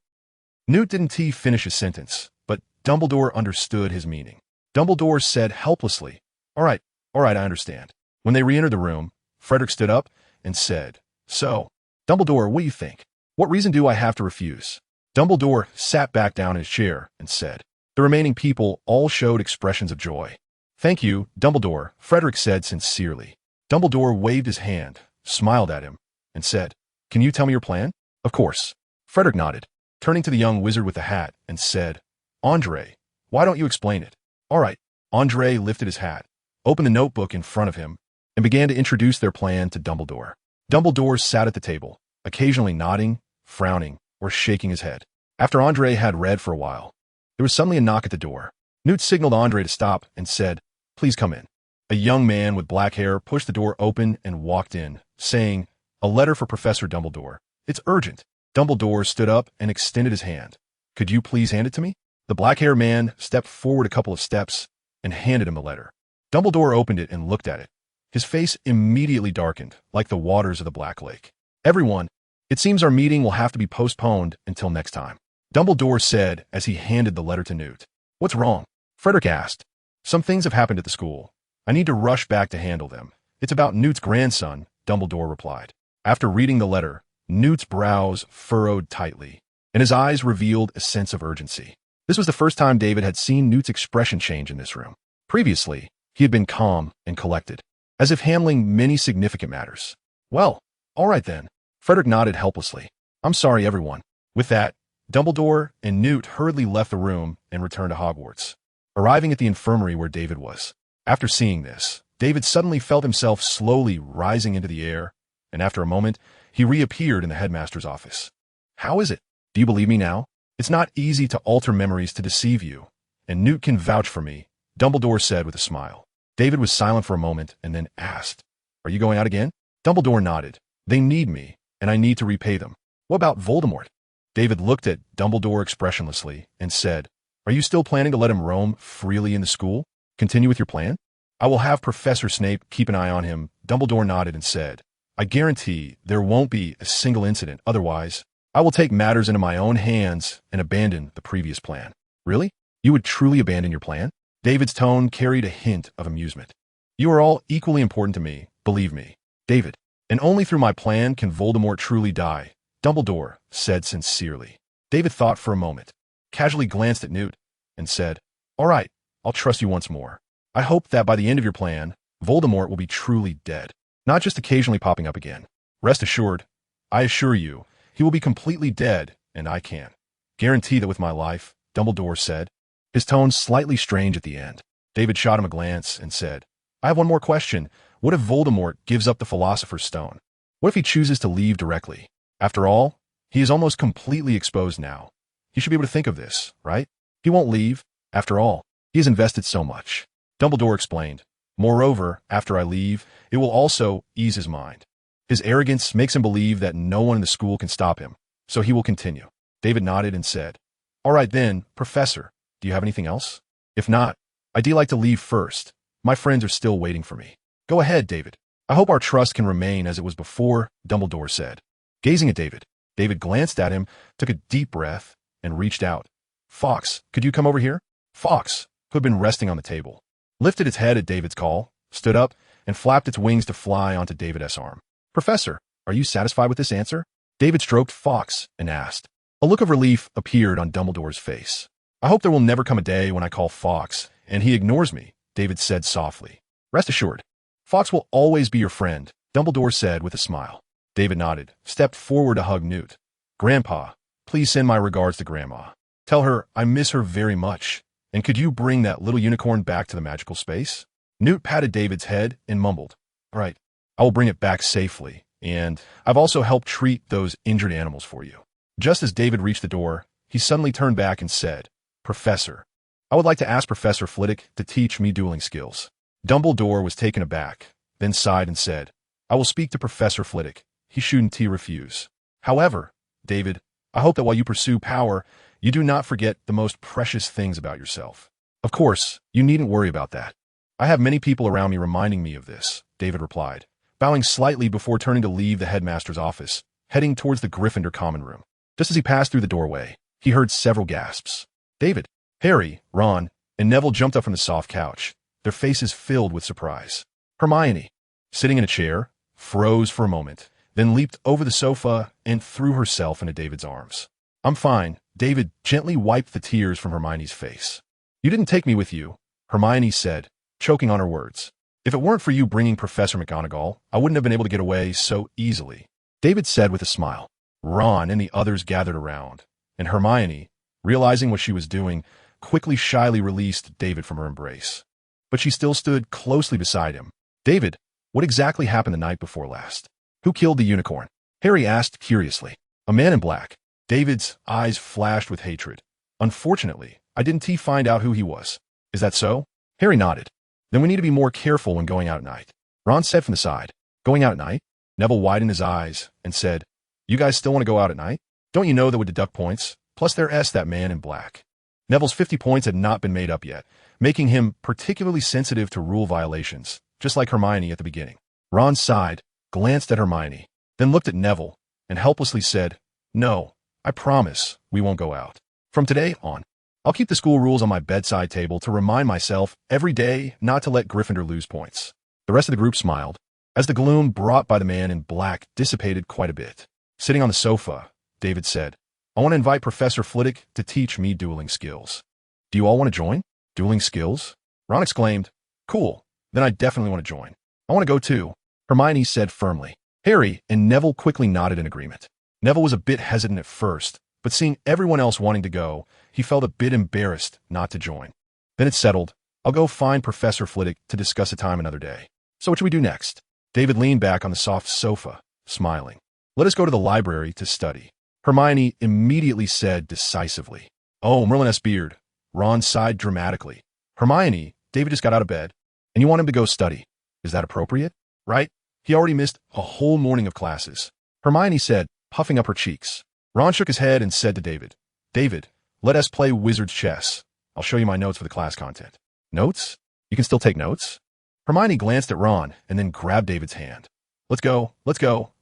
Newt didn't finish his sentence, but Dumbledore understood his meaning. Dumbledore said helplessly, All right, I understand. When they re-entered the room, Frederick stood up and said, So, Dumbledore, what do you think? What reason do I have to refuse? Dumbledore sat back down in his chair and said. The remaining people all showed expressions of joy. Thank you, Dumbledore, Frederick said sincerely. Dumbledore waved his hand, smiled at him, and said, Can you tell me your plan? Of course. Frederick nodded, turning to the young wizard with the hat, and said, Andre, why don't you explain it? All right. Andre lifted his hat, opened the notebook in front of him, and began to introduce their plan to Dumbledore. Dumbledore sat at the table, occasionally nodding, frowning, or shaking his head. After Andre had read for a while, there was suddenly a knock at the door. Newt signaled Andre to stop and said, Please come in. A young man with black hair pushed the door open and walked in, saying, A letter for Professor Dumbledore. It's urgent. Dumbledore stood up and extended his hand. Could you please hand it to me? The black-haired man stepped forward a couple of steps and handed him the letter. Dumbledore opened it and looked at it. His face immediately darkened, like the waters of the Black Lake. Everyone, it seems our meeting will have to be postponed until next time, Dumbledore said as he handed the letter to Newt. What's wrong? Frederick asked. Some things have happened at the school. I need to rush back to handle them. It's about Newt's grandson, Dumbledore replied. After reading the letter, Newt's brows furrowed tightly, and his eyes revealed a sense of urgency. This was the first time David had seen Newt's expression change in this room. Previously, he had been calm and collected, as if handling many significant matters. Well, all right then. Frederick nodded helplessly. I'm sorry, everyone. With that, Dumbledore and Newt hurriedly left the room and returned to Hogwarts, arriving at the infirmary where David was. After seeing this, David suddenly felt himself slowly rising into the air, and after a moment, he reappeared in the headmaster's office. How is it? Do you believe me now? It's not easy to alter memories to deceive you, and Newt can vouch for me, Dumbledore said with a smile. David was silent for a moment and then asked, Are you going out again? Dumbledore nodded. They need me, and I need to repay them. What about Voldemort? David looked at Dumbledore expressionlessly and said, Are you still planning to let him roam freely in the school? Continue with your plan? I will have Professor Snape keep an eye on him, Dumbledore nodded and said, I guarantee there won't be a single incident, otherwise, I will take matters into my own hands and abandon the previous plan. Really? You would truly abandon your plan? David's tone carried a hint of amusement. You are all equally important to me, believe me. David. And only through my plan can Voldemort truly die, Dumbledore said sincerely. David thought for a moment, casually glanced at Newt, and said, "All right, I'll trust you once more. I hope that by the end of your plan, Voldemort will be truly dead, not just occasionally popping up again. Rest assured, I assure you, he will be completely dead, and I can guarantee that with my life," Dumbledore said, his tone slightly strange at the end. David shot him a glance and said, "I have one more question. What if Voldemort gives up the Philosopher's Stone? What if he chooses to leave directly? After all, he is almost completely exposed now. He should be able to think of this, right? He won't leave. After all, he has invested so much." Dumbledore explained, "Moreover, after I leave, it will also ease his mind. His arrogance makes him believe that no one in the school can stop him, so he will continue." David nodded and said, "All right then, Professor, do you have anything else? If not, I'd like to leave first. My friends are still waiting for me." "Go ahead, David. I hope our trust can remain as it was before," Dumbledore said. Gazing at David, David glanced at him, took a deep breath, and reached out. "Fox, could you come over here?" Fox, who had been resting on the table, lifted its head at David's call, stood up, and flapped its wings to fly onto David's arm. "Professor, are you satisfied with this answer?" David stroked Fox and asked. A look of relief appeared on Dumbledore's face. "I hope there will never come a day when I call Fox, and he ignores me," David said softly. "Rest assured, Fox will always be your friend," Dumbledore said with a smile. David nodded, stepped forward to hug Newt. "Grandpa, please send my regards to Grandma. Tell her I miss her very much. And could you bring that little unicorn back to the magical space?" Newt patted David's head and mumbled, "All right, I will bring it back safely, and I've also helped treat those injured animals for you." Just as David reached the door, he suddenly turned back and said, "Professor, I would like to ask Professor Flitwick to teach me dueling skills." Dumbledore was taken aback, then sighed and said, "I will speak to Professor Flitwick. He shouldn't refuse. However, David, I hope that while you pursue power, you do not forget the most precious things about yourself." "Of course, you needn't worry about that. I have many people around me reminding me of this," David replied, bowing slightly before turning to leave the headmaster's office, heading towards the Gryffindor common room. Just as he passed through the doorway, he heard several gasps. David, Harry, Ron, and Neville jumped up from the soft couch, their faces filled with surprise. Hermione, sitting in a chair, froze for a moment, then leaped over the sofa and threw herself into David's arms. "I'm fine." David gently wiped the tears from Hermione's face. "You didn't take me with you," Hermione said, choking on her words. "If it weren't for you bringing Professor McGonagall, I wouldn't have been able to get away so easily," David said with a smile. Ron and the others gathered around, and Hermione, realizing what she was doing, quickly shyly released David from her embrace. But she still stood closely beside him. "David, what exactly happened the night before last? Who killed the unicorn?" Harry asked curiously. "A man in black." David's eyes flashed with hatred. "Unfortunately, I didn't find out who he was." "Is that so?" Harry nodded. "Then we need to be more careful when going out at night," Ron said from the side. "Going out at night?" Neville widened his eyes and said, "You guys still want to go out at night? Don't you know that would deduct points? Plus there's that man in black." Neville's 50 points had not been made up yet, making him particularly sensitive to rule violations, just like Hermione at the beginning. Ron sighed, glanced at Hermione, then looked at Neville, and helplessly said, "No, I promise we won't go out. From today on, I'll keep the school rules on my bedside table to remind myself every day not to let Gryffindor lose points." The rest of the group smiled, as the gloom brought by the man in black dissipated quite a bit. Sitting on the sofa, David said, "I want to invite Professor Flitwick to teach me dueling skills." "Do you all want to join?" "Dueling skills?" Ron exclaimed. "Cool, then I definitely want to join." "I want to go too," Hermione said firmly. Harry and Neville quickly nodded in agreement. Neville was a bit hesitant at first, but seeing everyone else wanting to go, he felt a bit embarrassed not to join. "Then it's settled. I'll go find Professor Flitwick to discuss a time another day. So what should we do next?" David leaned back on the soft sofa, smiling. "Let us go to the library to study," Hermione immediately said decisively. "Oh, Merlin S. Beard." Ron sighed dramatically. "Hermione, David just got out of bed, and you want him to go study. Is that appropriate? Right? He already missed a whole morning of classes," Hermione said, puffing up her cheeks. Ron shook his head and said to David, "David, let us play wizard's chess. I'll show you my notes for the class content." "Notes? You can still take notes?" Hermione glanced at Ron and then grabbed David's hand. Let's go.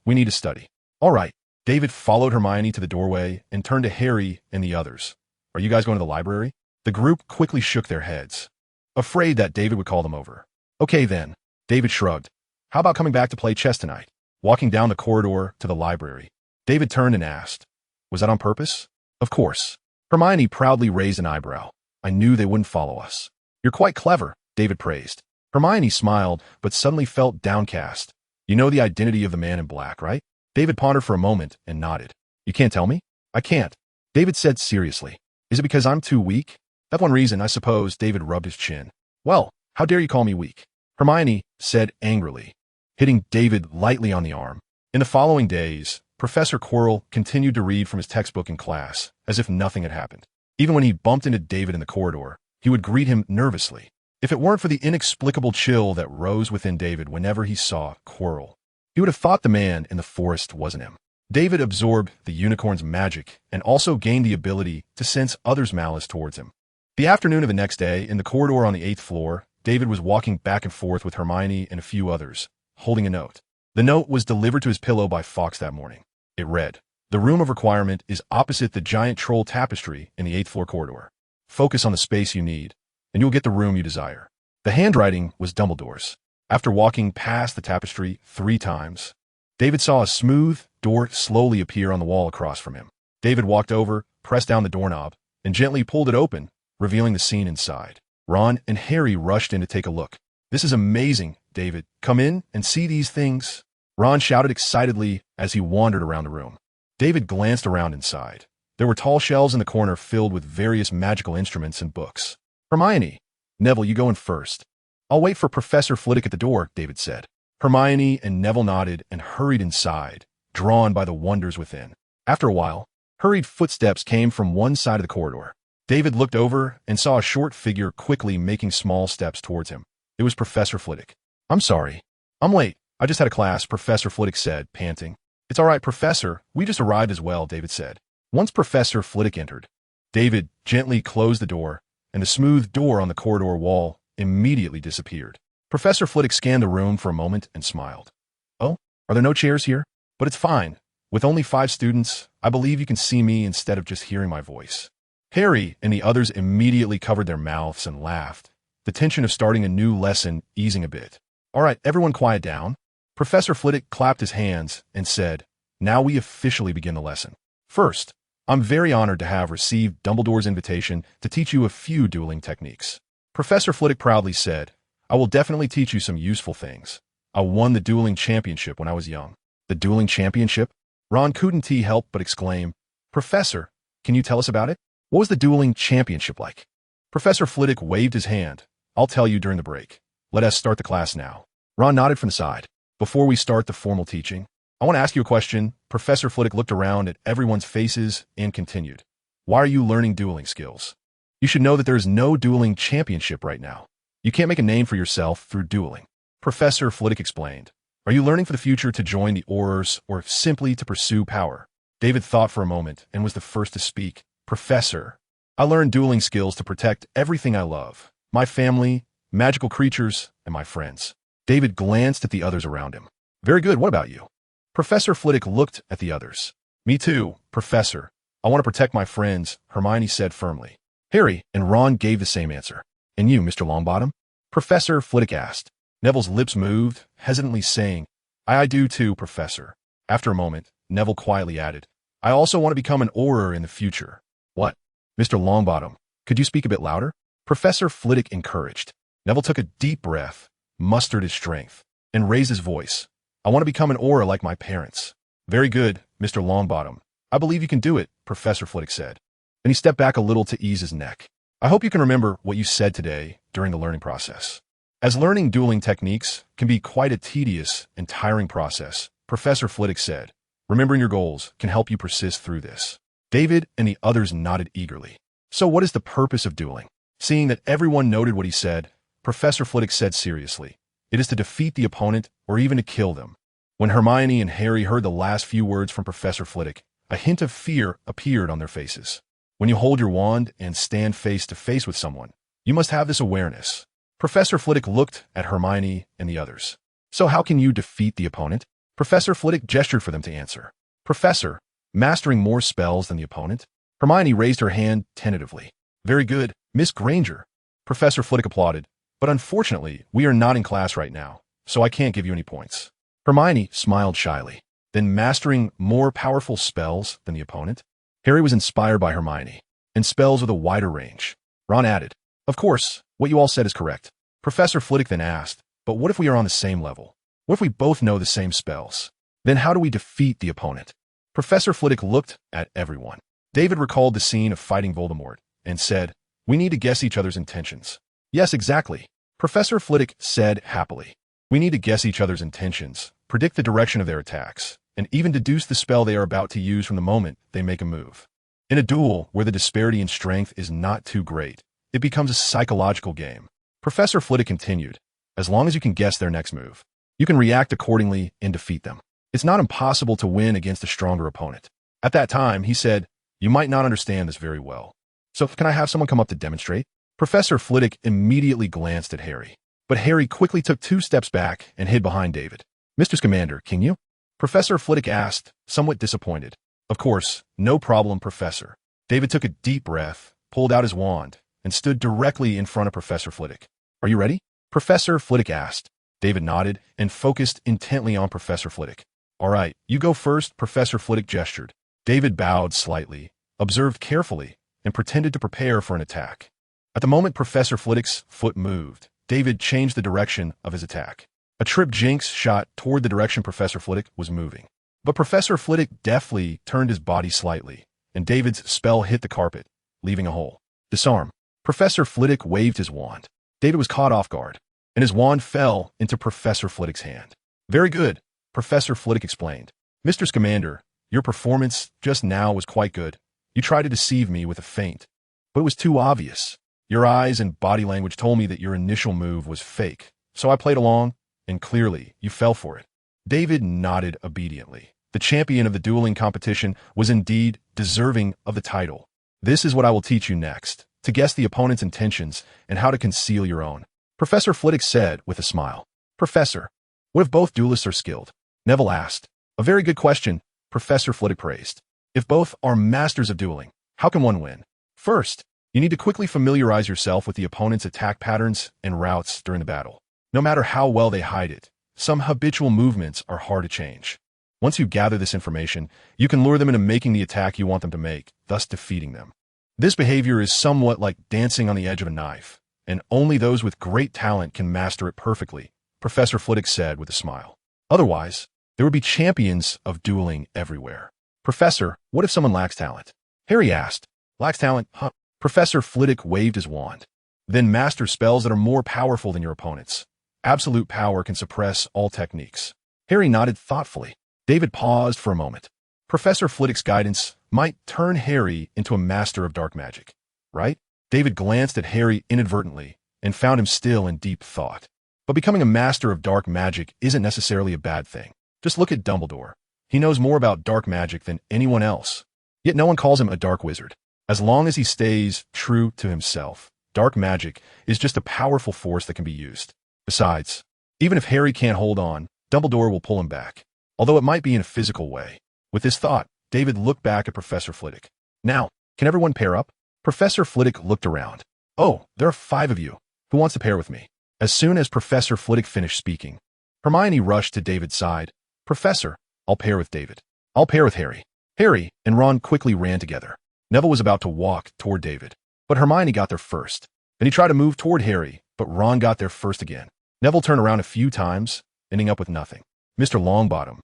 We need to study." "All right." David followed Hermione to the doorway and turned to Harry and the others. "Are you guys going to the library?" The group quickly shook their heads, afraid that David would call them over. "Okay then." David shrugged. How about coming back to play chess tonight? Walking down the corridor to the library, David turned and asked, "Was that on purpose?" "Of course." Hermione proudly raised an eyebrow. "I knew they wouldn't follow us." "You're quite clever," David praised. Hermione smiled, but suddenly felt downcast. "You know the identity of the man in black, right?" David pondered for a moment and nodded. "You can't tell me?" "I can't," David said seriously. "Is it because I'm too weak?" "That's one reason, I suppose," David rubbed his chin. "Well, how dare you call me weak?" Hermione said angrily, hitting David lightly on the arm. In the following days, Professor Quirrell continued to read from his textbook in class, as if nothing had happened. Even when he bumped into David in the corridor, he would greet him nervously. If it weren't for the inexplicable chill that rose within David whenever he saw Quirrell, he would have thought the man in the forest wasn't him. David absorbed the unicorn's magic and also gained the ability to sense others' malice towards him. The afternoon of the next day, in the corridor on the 8th floor, David was walking back and forth with Hermione and a few others, holding a note. The note was delivered to his pillow by Fox that morning. It read, "The room of requirement is opposite the giant troll tapestry in the 8th floor corridor. Focus on the space you need, and you'll get the room you desire." The handwriting was Dumbledore's. After walking past the tapestry 3 times, David saw a smooth door slowly appear on the wall across from him. David walked over, pressed down the doorknob, and gently pulled it open, revealing the scene inside. Ron and Harry rushed in to take a look. "This is amazing, David. Come in and see these things." Ron shouted excitedly as he wandered around the room. David glanced around inside. There were tall shelves in the corner filled with various magical instruments and books. "Hermione, Neville, you go in first." "I'll wait for Professor Flitwick at the door," David said. Hermione and Neville nodded and hurried inside, drawn by the wonders within. After a while, hurried footsteps came from one side of the corridor. David looked over and saw a short figure quickly making small steps towards him. It was Professor Flitwick. "I'm sorry. I'm late. I just had a class," Professor Flitwick said, panting. "It's all right, Professor. We just arrived as well," David said. Once Professor Flitwick entered, David gently closed the door, and the smooth door on the corridor wall immediately disappeared. Professor Flitwick scanned the room for a moment and smiled. "Oh, are there no chairs here? But it's fine. With only 5 students, I believe you can see me instead of just hearing my voice." Harry and the others immediately covered their mouths and laughed, the tension of starting a new lesson easing a bit. "All right, everyone quiet down." Professor Flitwick clapped his hands and said, "Now we officially begin the lesson. First, I'm very honored to have received Dumbledore's invitation to teach you a few dueling techniques." Professor Flitwick proudly said, "I will definitely teach you some useful things. I won the dueling championship when I was young." "The dueling championship?" Ron couldn't help but exclaim. "Professor, can you tell us about it? What was the dueling championship like?" Professor Flitwick waved his hand. "I'll tell you during the break. Let us start the class now." Ron nodded from the side. "Before we start the formal teaching, I want to ask you a question." Professor Flitwick looked around at everyone's faces and continued. "Why are you learning dueling skills? You should know that there is no dueling championship right now. You can't make a name for yourself through dueling." Professor Flitwick explained. "Are you learning for the future to join the Aurors or simply to pursue power?" David thought for a moment and was the first to speak. "Professor, I learned dueling skills to protect everything I love, my family, magical creatures, and my friends." David glanced at the others around him. "Very good, what about you?" Professor Flitwick looked at the others. "Me too, Professor. I want to protect my friends," Hermione said firmly. Harry and Ron gave the same answer. "And you, Mr. Longbottom?" Professor Flitwick asked. Neville's lips moved, hesitantly saying, I do too, Professor." After a moment, Neville quietly added, "I also want to become an Auror in the future." "What? Mr. Longbottom, could you speak a bit louder?" Professor Flitwick encouraged. Neville took a deep breath, mustered his strength, and raised his voice. "I want to become an Auror like my parents." "Very good, Mr. Longbottom. I believe you can do it," Professor Flitwick said. Then he stepped back a little to ease his neck. "I hope you can remember what you said today during the learning process." As learning dueling techniques can be quite a tedious and tiring process, Professor Flitwick said, remembering your goals can help you persist through this. David and the others nodded eagerly. "So what is the purpose of dueling?" Seeing that everyone noted what he said, Professor Flitwick said seriously, "It is to defeat the opponent or even to kill them." When Hermione and Harry heard the last few words from Professor Flitwick, a hint of fear appeared on their faces. When you hold your wand and stand face to face with someone, you must have this awareness. Professor Flitwick looked at Hermione and the others. "So how can you defeat the opponent?" Professor Flitwick gestured for them to answer. "Professor, mastering more spells than the opponent." Hermione raised her hand tentatively. "Very good, Miss Granger." Professor Flitwick applauded. "But unfortunately, we are not in class right now, so I can't give you any points. Hermione smiled shyly. Then mastering more powerful spells than the opponent? Harry was inspired by Hermione, and spells with a wider range. Ron added, "Of course, what you all said is correct." Professor Flitwick then asked, "But what if we are on the same level? What if we both know the same spells? Then how do we defeat the opponent?" Professor Flitwick looked at everyone. David recalled the scene of fighting Voldemort and said, "We need to guess each other's intentions." "Yes, exactly," Professor Flitwick said happily. "We need to guess each other's intentions, predict the direction of their attacks, and even deduce the spell they are about to use from the moment they make a move. In a duel where the disparity in strength is not too great, it becomes a psychological game." Professor Flitwick continued, "As long as you can guess their next move, you can react accordingly and defeat them. It's not impossible to win against a stronger opponent." At that time, he said, "You might not understand this very well. So can I have someone come up to demonstrate?" Professor Flitwick immediately glanced at Harry, but Harry quickly took 2 steps back and hid behind David. "Mr. Scamander, can you?" Professor Flitwick asked, somewhat disappointed. "Of course, no problem, Professor." David took a deep breath, pulled out his wand, and stood directly in front of Professor Flitwick. "Are you ready?" Professor Flitwick asked. David nodded and focused intently on Professor Flitwick. "All right, you go first," Professor Flitwick gestured. David bowed slightly, observed carefully, and pretended to prepare for an attack. At the moment Professor Flitwick's foot moved, David changed the direction of his attack. A trip jinx shot toward the direction Professor Flitwick was moving. But Professor Flitwick deftly turned his body slightly, and David's spell hit the carpet, leaving a hole. "Disarm." Professor Flitwick waved his wand. David was caught off guard, and his wand fell into Professor Flitwick's hand. "Very good," Professor Flitwick explained. "Mr. Scamander, your performance just now was quite good. You tried to deceive me with a feint, but it was too obvious. Your eyes and body language told me that your initial move was fake, so I played along, and clearly you fell for it." David nodded obediently. The champion of the dueling competition was indeed deserving of the title. "This is what I will teach you next, to guess the opponent's intentions and how to conceal your own," Professor Flitwick said with a smile. "Professor, what if both duelists are skilled?" Neville asked. "A very good question," Professor Flitwick praised. "If both are masters of dueling, how can one win?" "First, you need to quickly familiarize yourself with the opponent's attack patterns and routes during the battle. No matter how well they hide it, some habitual movements are hard to change. Once you gather this information, you can lure them into making the attack you want them to make, thus defeating them. This behavior is somewhat like dancing on the edge of a knife, and only those with great talent can master it perfectly," Professor Flitwick said with a smile. "Otherwise, there would be champions of dueling everywhere." "Professor, what if someone lacks talent?" Harry asked. "Lacks talent, huh?" Professor Flitwick waved his wand. "Then master spells that are more powerful than your opponent's. Absolute power can suppress all techniques." Harry nodded thoughtfully. David paused for a moment. Professor Flitwick's guidance might turn Harry into a master of dark magic, right? David glanced at Harry inadvertently and found him still in deep thought. But becoming a master of dark magic isn't necessarily a bad thing. Just look at Dumbledore. He knows more about dark magic than anyone else. Yet no one calls him a dark wizard. As long as he stays true to himself, dark magic is just a powerful force that can be used. Besides, even if Harry can't hold on, Dumbledore will pull him back, although it might be in a physical way. With this thought, David looked back at Professor Flitwick. "Now, can everyone pair up?" Professor Flitwick looked around. "Oh, there are 5 of you. Who wants to pair with me?" As soon as Professor Flitwick finished speaking, Hermione rushed to David's side. "Professor, I'll pair with David." "I'll pair with Harry." Harry and Ron quickly ran together. Neville was about to walk toward David, but Hermione got there first. Then he tried to move toward Harry, but Ron got there first again. Neville turned around a few times, ending up with nothing. "Mr. Longbottom,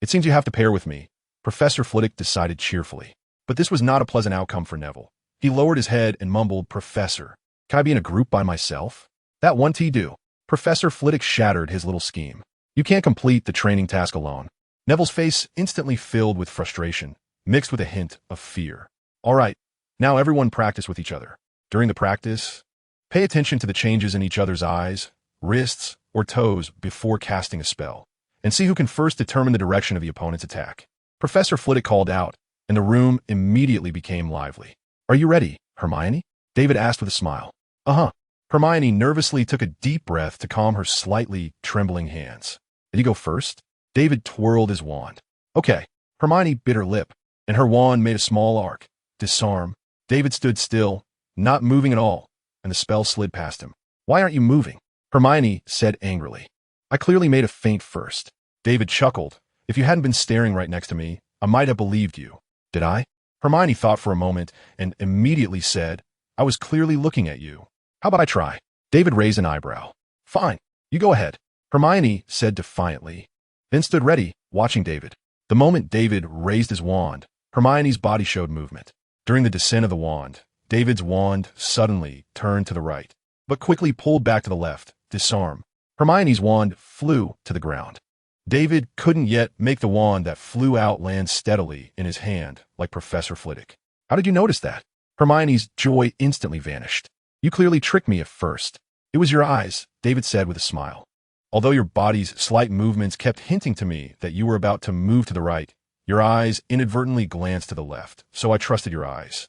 it seems you have to pair with me," Professor Flitwick decided cheerfully. But this was not a pleasant outcome for Neville. He lowered his head and mumbled, "Professor, can I be in a group by myself?" "That won't do." Professor Flitwick shattered his little scheme. "You can't complete the training task alone." Neville's face instantly filled with frustration, mixed with a hint of fear. "All right, now everyone practice with each other. During the practice, pay attention to the changes in each other's eyes, wrists, or toes before casting a spell, and see who can first determine the direction of the opponent's attack." Professor Flitwick called out, and the room immediately became lively. "Are you ready, Hermione?" David asked with a smile. "Uh-huh." Hermione nervously took a deep breath to calm her slightly trembling hands. "Did you go first?" David twirled his wand. "Okay." Hermione bit her lip, and her wand made a small arc. "Disarm." David stood still, not moving at all, and the spell slid past him. "Why aren't you moving?" Hermione said angrily. I clearly made a feint first. David chuckled. If you hadn't been staring right next to me, I might have believed you. Did I? Hermione thought for a moment and immediately said, I was clearly looking at you. How about I try? David raised an eyebrow. Fine. You go ahead. Hermione said defiantly, then stood ready, watching David. The moment David raised his wand, Hermione's body showed movement. During the descent of the wand, David's wand suddenly turned to the right, but quickly pulled back to the left, disarm. Hermione's wand flew to the ground. David couldn't yet make the wand that flew out land steadily in his hand, like Professor Flitwick. How did you notice that? Hermione's joy instantly vanished. You clearly tricked me at first. It was your eyes, David said with a smile. Although your body's slight movements kept hinting to me that you were about to move to the right, your eyes inadvertently glanced to the left, so I trusted your eyes.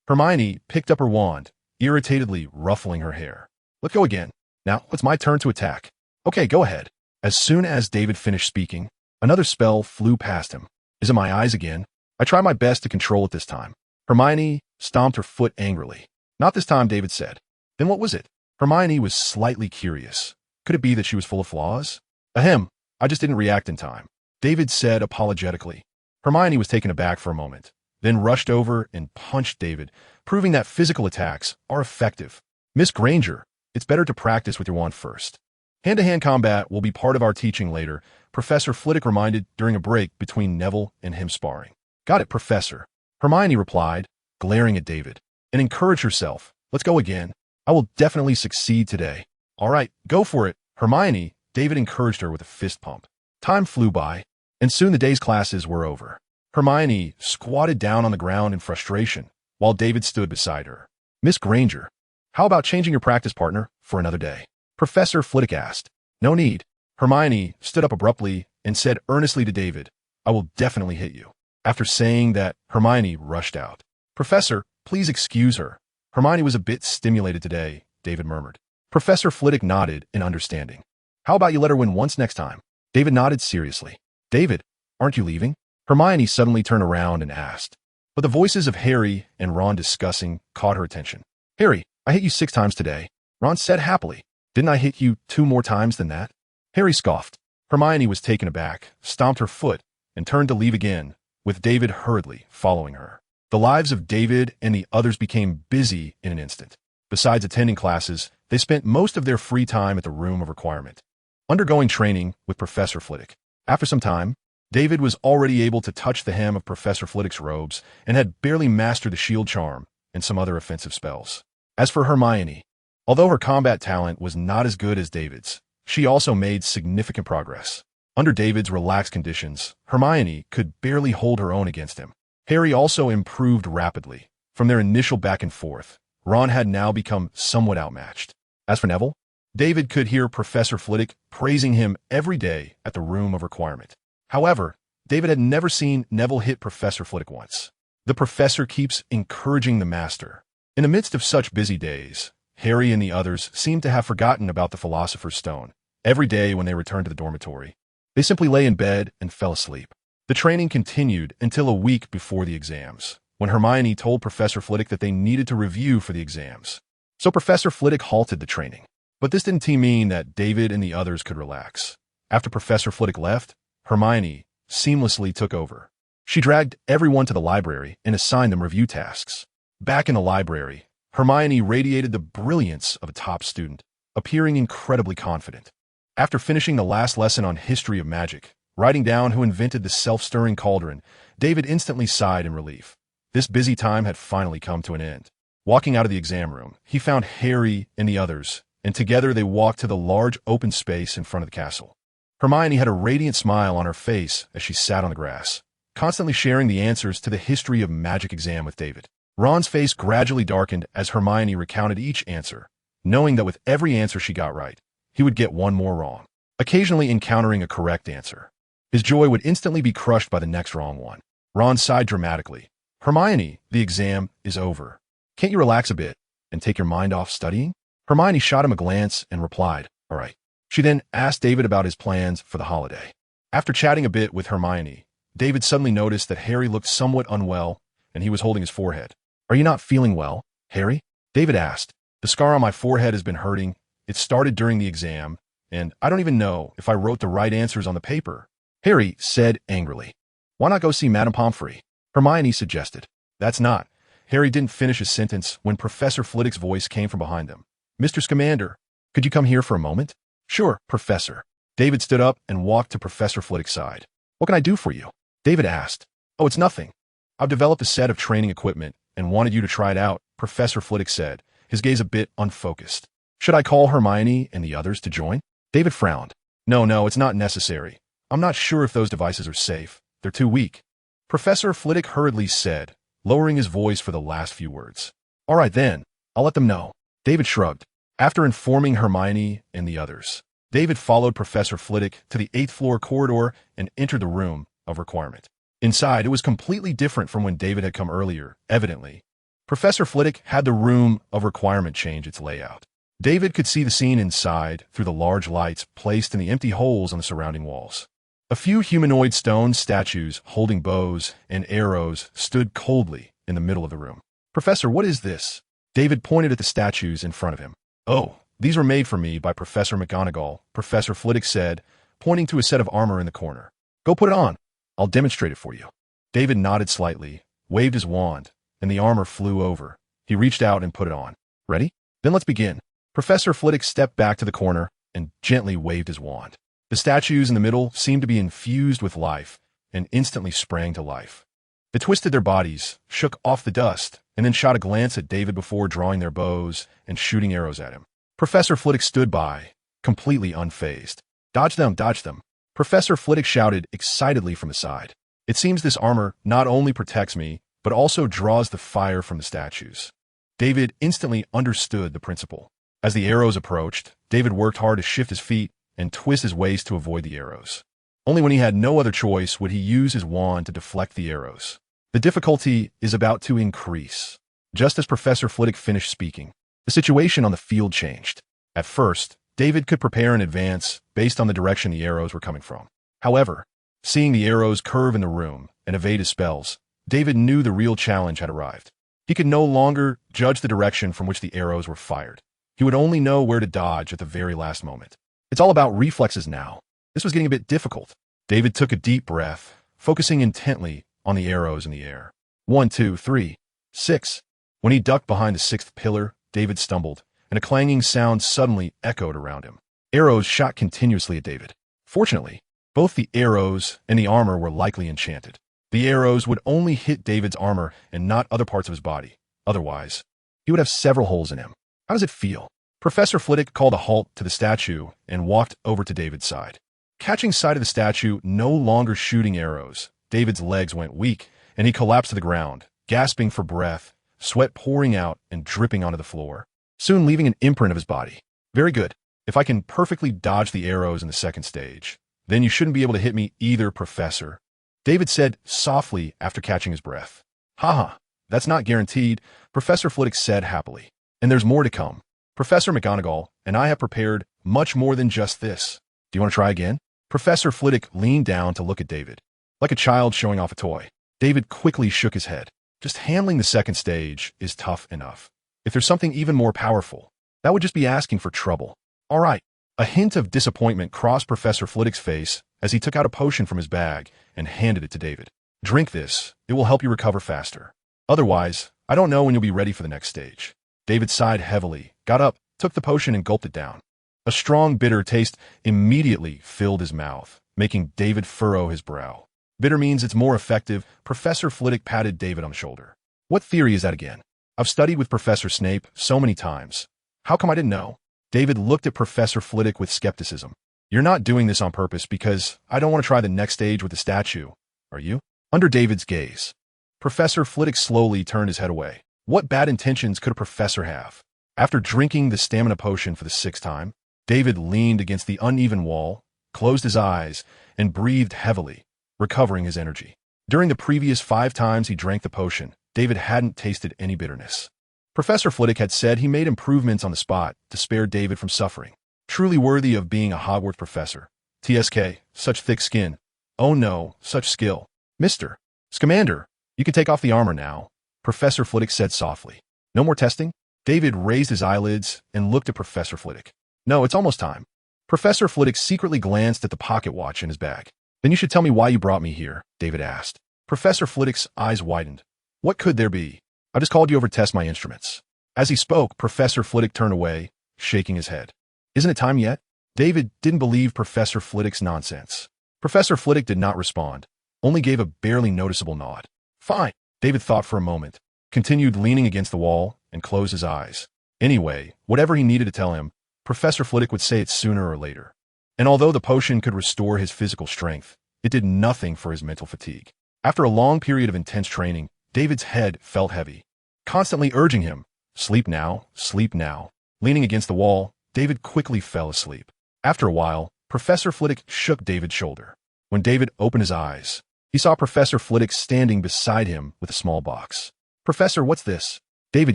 Hermione picked up her wand, irritatedly ruffling her hair. Let's go again. Now, it's my turn to attack. Okay, go ahead. As soon as David finished speaking, another spell flew past him. Is it my eyes again? I tried my best to control it this time. Hermione stomped her foot angrily. Not this time, David said. Then what was it? Hermione was slightly curious. Could it be that she was full of flaws? Ahem, I just didn't react in time, David said apologetically. Hermione was taken aback for a moment, then rushed over and punched David, proving that physical attacks are effective. Miss Granger, it's better to practice with your wand first. Hand-to-hand combat will be part of our teaching later, Professor Flitwick reminded during a break between Neville and him sparring. Got it, Professor. Hermione replied, glaring at David, and encouraged herself. Let's go again. I will definitely succeed today. All right, go for it, Hermione, David encouraged her with a fist pump. Time flew by, and soon the day's classes were over. Hermione squatted down on the ground in frustration, while David stood beside her. Miss Granger, how about changing your practice partner for another day? Professor Flitwick asked. No need. Hermione stood up abruptly and said earnestly to David, I will definitely hit you. After saying that, Hermione rushed out. Professor, please excuse her. Hermione was a bit stimulated today, David murmured. Professor Flitwick nodded in understanding. How about you let her win once next time? David nodded seriously. David, aren't you leaving? Hermione suddenly turned around and asked. But the voices of Harry and Ron discussing caught her attention. Harry, I hit you 6 times today. Ron said happily. Didn't I hit you 2 more times than that? Harry scoffed. Hermione was taken aback, stomped her foot, and turned to leave again, with David hurriedly following her. The lives of David and the others became busy in an instant. Besides attending classes, they spent most of their free time at the Room of Requirement, undergoing training with Professor Flitwick. After some time, David was already able to touch the hem of Professor Flitwick's robes and had barely mastered the shield charm and some other offensive spells. As for Hermione, although her combat talent was not as good as David's, she also made significant progress. Under David's relaxed conditions, Hermione could barely hold her own against him. Harry also improved rapidly. From their initial back and forth, Ron had now become somewhat outmatched. As for Neville, David could hear Professor Flitwick praising him every day at the Room of Requirement. However, David had never seen Neville hit Professor Flitwick once. The professor keeps encouraging the master. In the midst of such busy days, Harry and the others seemed to have forgotten about the Philosopher's Stone. Every day when they returned to the dormitory, they simply lay in bed and fell asleep. The training continued until a week before the exams, when Hermione told Professor Flitwick that they needed to review for the exams. So Professor Flitwick halted the training. But this didn't mean that David and the others could relax. After Professor Flitwick left, Hermione seamlessly took over. She dragged everyone to the library and assigned them review tasks. Back in the library, Hermione radiated the brilliance of a top student, appearing incredibly confident. After finishing the last lesson on history of magic, writing down who invented the self-stirring cauldron, David instantly sighed in relief. This busy time had finally come to an end. Walking out of the exam room, he found Harry and the others, and together they walked to the large open space in front of the castle. Hermione had a radiant smile on her face as she sat on the grass, constantly sharing the answers to the history of magic exam with David. Ron's face gradually darkened as Hermione recounted each answer, knowing that with every answer she got right, he would get one more wrong, occasionally encountering a correct answer. His joy would instantly be crushed by the next wrong one. Ron sighed dramatically. Hermione, the exam is over. Can't you relax a bit and take your mind off studying? Hermione shot him a glance and replied, all right. She then asked David about his plans for the holiday. After chatting a bit with Hermione, David suddenly noticed that Harry looked somewhat unwell and he was holding his forehead. Are you not feeling well, Harry? David asked. The scar on my forehead has been hurting. It started during the exam, and I don't even know if I wrote the right answers on the paper," Harry said angrily. "Why not go see Madame Pomfrey?" Hermione suggested. "That's not." Harry didn't finish his sentence when Professor Flitwick's voice came from behind them. "Mr. Scamander, could you come here for a moment?" "Sure, Professor." David stood up and walked to Professor Flitwick's side. "What can I do for you?" David asked. "Oh, it's nothing. I've developed a set of training equipment and wanted you to try it out," Professor Flitwick said, his gaze a bit unfocused. "Should I call Hermione and the others to join?" David frowned. No, it's not necessary. I'm not sure if those devices are safe. They're too weak." Professor Flitwick hurriedly said, lowering his voice for the last few words. "All right then, I'll let them know." David shrugged. After informing Hermione and the others, David followed Professor Flitwick to the 8th floor corridor and entered the room of requirement. Inside, it was completely different from when David had come earlier, evidently. Professor Flitwick had the room of requirement change its layout. David could see the scene inside through the large lights placed in the empty holes on the surrounding walls. A few humanoid stone statues holding bows and arrows stood coldly in the middle of the room. "Professor, what is this?" David pointed at the statues in front of him. "Oh, these were made for me by Professor McGonagall," Professor Flitwick said, pointing to a set of armor in the corner. "Go put it on. I'll demonstrate it for you." David nodded slightly, waved his wand, and the armor flew over. He reached out and put it on. "Ready? Then let's begin." Professor Flitwick stepped back to the corner and gently waved his wand. The statues in the middle seemed to be infused with life and instantly sprang to life. They twisted their bodies, shook off the dust, and then shot a glance at David before drawing their bows and shooting arrows at him. Professor Flitwick stood by, completely unfazed. "Dodge them, dodge them." Professor Flitwick shouted excitedly from the side. "It seems this armor not only protects me, but also draws the fire from the statues." David instantly understood the principle. As the arrows approached, David worked hard to shift his feet and twist his waist to avoid the arrows. Only when he had no other choice would he use his wand to deflect the arrows. The difficulty is about to increase. Just as Professor Flitwick finished speaking, the situation on the field changed. At first, David could prepare in advance based on the direction the arrows were coming from. However, seeing the arrows curve in the room and evade his spells, David knew the real challenge had arrived. He could no longer judge the direction from which the arrows were fired. He would only know where to dodge at the very last moment. It's all about reflexes now. This was getting a bit difficult. David took a deep breath, focusing intently on the arrows in the air. 1, 2, 3, 6. When he ducked behind the 6th pillar, David stumbled, and a clanging sound suddenly echoed around him. Arrows shot continuously at David. Fortunately, both the arrows and the armor were likely enchanted. The arrows would only hit David's armor and not other parts of his body. Otherwise, he would have several holes in him. How does it feel? Professor Flitwick called a halt to the statue and walked over to David's side. Catching sight of the statue no longer shooting arrows, David's legs went weak, and he collapsed to the ground, gasping for breath, sweat pouring out and dripping onto the floor, soon leaving an imprint of his body. "Very good. If I can perfectly dodge the arrows in the 2nd stage, then you shouldn't be able to hit me either, Professor," David said softly after catching his breath. "Haha, that's not guaranteed," Professor Flitwick said happily. "And there's more to come. Professor McGonagall and I have prepared much more than just this. Do you want to try again?" Professor Flitwick leaned down to look at David, like a child showing off a toy. David quickly shook his head. Just handling the 2nd stage is tough enough. If there's something even more powerful, that would just be asking for trouble. "All right." A hint of disappointment crossed Professor Flitwick's face as he took out a potion from his bag and handed it to David. "Drink this. It will help you recover faster. Otherwise, I don't know when you'll be ready for the next stage." David sighed heavily, got up, took the potion and gulped it down. A strong, bitter taste immediately filled his mouth, making David furrow his brow. "Bitter means it's more effective." Professor Flitwick patted David on the shoulder. "What theory is that again? I've studied with Professor Snape so many times. How come I didn't know?" David looked at Professor Flitwick with skepticism. "You're not doing this on purpose because I don't want to try the next stage with the statue, are you?" Under David's gaze, Professor Flitwick slowly turned his head away. What bad intentions could a professor have? After drinking the stamina potion for the 6th time, David leaned against the uneven wall, closed his eyes, and breathed heavily, recovering his energy. During the previous 5 times he drank the potion, David hadn't tasted any bitterness. Professor Flitwick had said he made improvements on the spot to spare David from suffering. Truly worthy of being a Hogwarts professor. TSK, such thick skin. Oh no, such skill. "Mr. Scamander, you can take off the armor now," Professor Flitwick said softly. "No more testing?" David raised his eyelids and looked at Professor Flitwick. "No, it's almost time." Professor Flitwick secretly glanced at the pocket watch in his bag. Then you should tell me why you brought me here, David asked. Professor Flitwick's eyes widened. What could there be? I just called you over to test my instruments. As he spoke, Professor Flitwick turned away, shaking his head. Isn't it time yet? David didn't believe Professor Flitwick's nonsense. Professor Flitwick did not respond, only gave a barely noticeable nod. Fine, David thought for a moment, continued leaning against the wall, and closed his eyes. Anyway, whatever he needed to tell him, Professor Flitwick would say it sooner or later. And although the potion could restore his physical strength, it did nothing for his mental fatigue. After a long period of intense training, David's head felt heavy, constantly urging him, sleep now, sleep now. Leaning against the wall, David quickly fell asleep. After a while, Professor Flitwick shook David's shoulder. When David opened his eyes, he saw Professor Flitwick standing beside him with a small box. Professor, what's this? David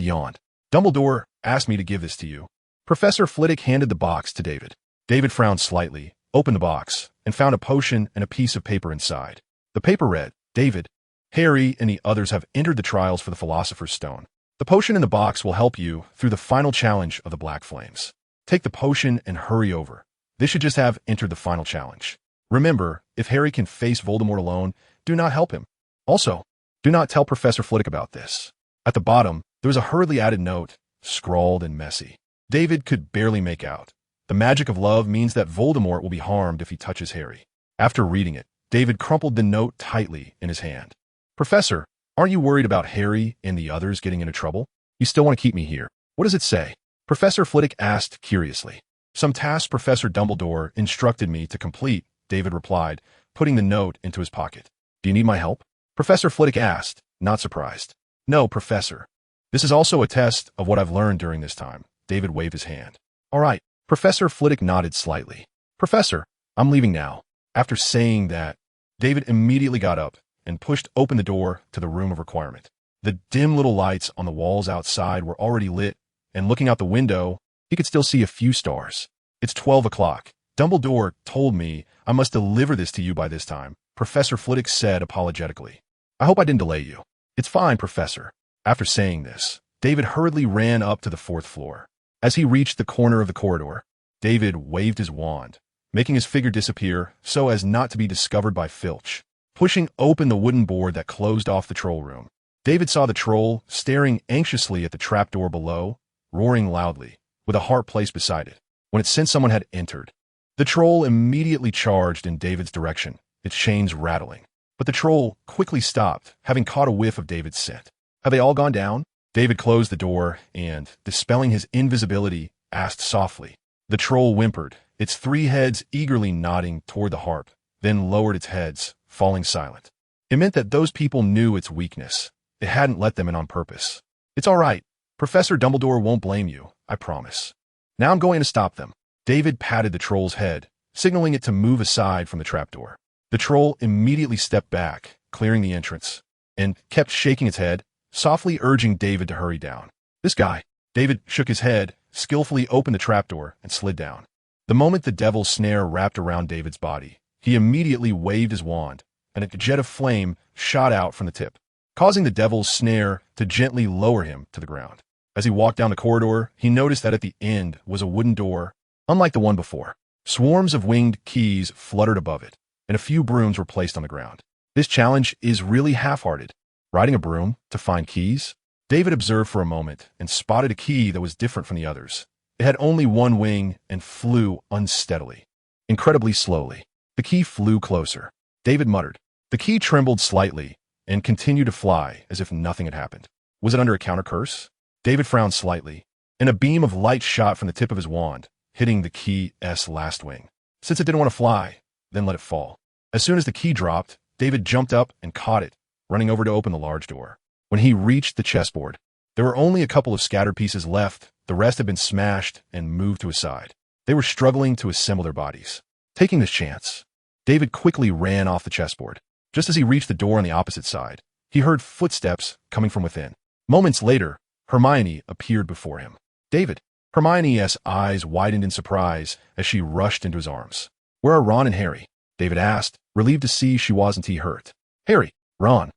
yawned. Dumbledore asked me to give this to you. Professor Flitwick handed the box to David. David frowned slightly, opened the box, and found a potion and a piece of paper inside. The paper read, David, Harry and the others have entered the trials for the Philosopher's Stone. The potion in the box will help you through the final challenge of the Black Flames. Take the potion and hurry over. This should just have entered the final challenge. Remember, if Harry can face Voldemort alone, do not help him. Also, do not tell Professor Flitwick about this. At the bottom, there was a hurriedly added note, scrawled and messy. David could barely make out. The magic of love means that Voldemort will be harmed if he touches Harry. After reading it, David crumpled the note tightly in his hand. Professor, aren't you worried about Harry and the others getting into trouble? You still want to keep me here. What does it say? Professor Flitwick asked curiously. Some tasks Professor Dumbledore instructed me to complete, David replied, putting the note into his pocket. Do you need my help? Professor Flitwick asked, not surprised. No, Professor. This is also a test of what I've learned during this time. David waved his hand. All right. Professor Flitwick nodded slightly. Professor, I'm leaving now. After saying that, David immediately got up and pushed open the door to the room of requirement. The dim little lights on the walls outside were already lit, and looking out the window, he could still see a few stars. It's 12 o'clock. Dumbledore told me I must deliver this to you by this time, Professor Flitwick said apologetically. I hope I didn't delay you. It's fine, Professor. After saying this, David hurriedly ran up to the 4th floor. As he reached the corner of the corridor, David waved his wand, making his figure disappear so as not to be discovered by Filch. Pushing open the wooden board that closed off the troll room, David saw the troll staring anxiously at the trapdoor below, roaring loudly, with a heart placed beside it. When it sensed someone had entered, the troll immediately charged in David's direction, its chains rattling. But the troll quickly stopped, having caught a whiff of David's scent. Have they all gone down? David closed the door and, dispelling his invisibility, asked softly. The troll whimpered, its 3 heads eagerly nodding toward the harp, then lowered its heads, falling silent. It meant that those people knew its weakness. It hadn't let them in on purpose. It's all right. Professor Dumbledore won't blame you, I promise. Now I'm going to stop them. David patted the troll's head, signaling it to move aside from the trapdoor. The troll immediately stepped back, clearing the entrance, and kept shaking its head, softly urging David to hurry down. This guy. David shook his head, skillfully opened the trapdoor, and slid down. The moment the devil's snare wrapped around David's body, he immediately waved his wand, and a jet of flame shot out from the tip, causing the devil's snare to gently lower him to the ground. As he walked down the corridor, he noticed that at the end was a wooden door, unlike the one before. Swarms of winged keys fluttered above it, and a few brooms were placed on the ground. This challenge is really half-hearted. Riding a broom to find keys? David observed for a moment and spotted a key that was different from the others. It had only one wing and flew unsteadily, incredibly slowly. The key flew closer. David muttered. The key trembled slightly and continued to fly as if nothing had happened. Was it under a counter curse? David frowned slightly, and a beam of light shot from the tip of his wand, hitting the key's last wing. Since it didn't want to fly, then let it fall. As soon as the key dropped, David jumped up and caught it, running over to open the large door. When he reached the chessboard, there were only a couple of scattered pieces left. The rest had been smashed and moved to a side. They were struggling to assemble their bodies. Taking this chance, David quickly ran off the chessboard. Just as he reached the door on the opposite side, he heard footsteps coming from within. Moments later, Hermione appeared before him. David. Hermione's eyes widened in surprise as she rushed into his arms. Where are Ron and Harry? David asked, relieved to see she wasn't hurt. Harry. Ron.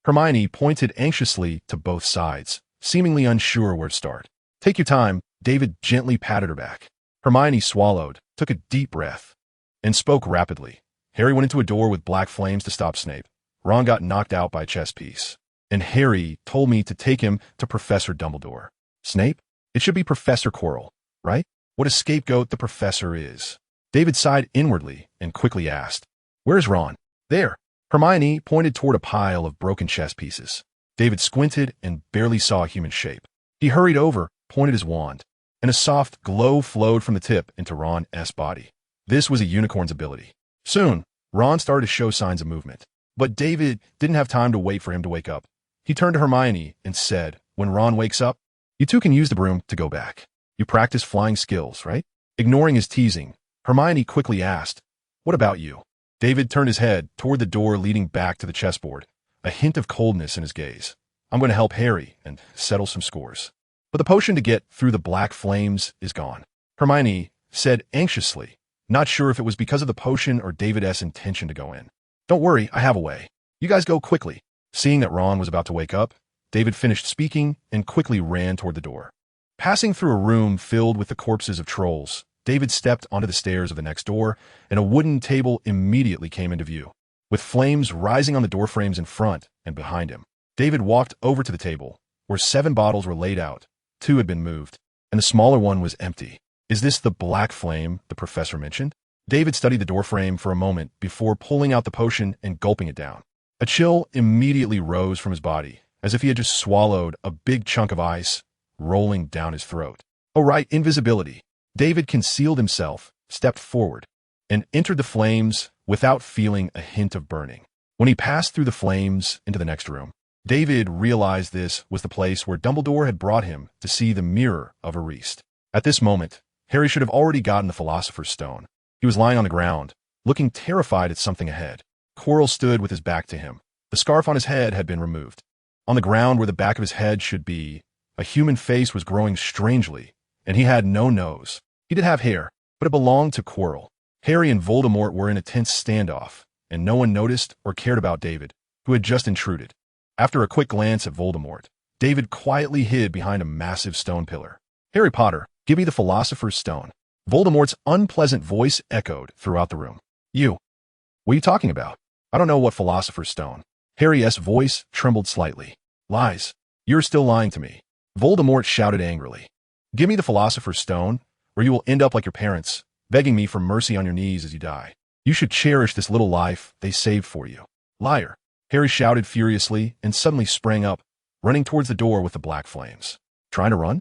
Hermione pointed anxiously to both sides, seemingly unsure where to start. Take your time, David gently patted her back. Hermione swallowed, took a deep breath, and spoke rapidly. Harry went into a door with black flames to stop Snape. Ron got knocked out by a chess piece. And Harry told me to take him to Professor Dumbledore. Snape? It should be Professor Quirrell, right? What a scapegoat the professor is. David sighed inwardly and quickly asked, "Where's Ron?" "There." Hermione pointed toward a pile of broken chess pieces. David squinted and barely saw a human shape. He hurried over, pointed his wand, and a soft glow flowed from the tip into Ron's body. This was a unicorn's ability. Soon, Ron started to show signs of movement. But David didn't have time to wait for him to wake up. He turned to Hermione and said, "When Ron wakes up, you two can use the broom to go back. You practice flying skills, right?" Ignoring his teasing, Hermione quickly asked, "What about you?" David turned his head toward the door leading back to the chessboard, a hint of coldness in his gaze. "I'm going to help Harry and settle some scores. But the potion to get through the black flames is gone," Hermione said anxiously, not sure if it was because of the potion or David's intention to go in. "Don't worry, I have a way. You guys go quickly." Seeing that Ron was about to wake up, David finished speaking and quickly ran toward the door. Passing through a room filled with the corpses of trolls, David stepped onto the stairs of the next door, and a wooden table immediately came into view, with flames rising on the doorframes in front and behind him. David walked over to the table, where 7 bottles were laid out. 2 had been moved, and the smaller one was empty. "Is this the black flame the professor mentioned?" David studied the doorframe for a moment before pulling out the potion and gulping it down. A chill immediately rose from his body, as if he had just swallowed a big chunk of ice, rolling down his throat. "Oh right, invisibility." David concealed himself, stepped forward, and entered the flames without feeling a hint of burning. When he passed through the flames into the next room, David realized this was the place where Dumbledore had brought him to see the mirror of Ariste. At this moment, Harry should have already gotten the Philosopher's Stone. He was lying on the ground, looking terrified at something ahead. Quirrell stood with his back to him. The scarf on his head had been removed. On the ground where the back of his head should be, a human face was growing strangely, and he had no nose. He did have hair, but it belonged to Quirrell. Harry and Voldemort were in a tense standoff, and no one noticed or cared about David, who had just intruded. After a quick glance at Voldemort, David quietly hid behind a massive stone pillar. "Harry Potter, give me the Philosopher's Stone." Voldemort's unpleasant voice echoed throughout the room. "You? What are you talking about? I don't know what Philosopher's Stone." Harry's voice trembled slightly. "Lies. You're still lying to me." Voldemort shouted angrily. "Give me the Philosopher's Stone, or you will end up like your parents, begging me for mercy on your knees as you die. You should cherish this little life they saved for you." "Liar." Harry shouted furiously and suddenly sprang up, running towards the door with the black flames. "Trying to run?"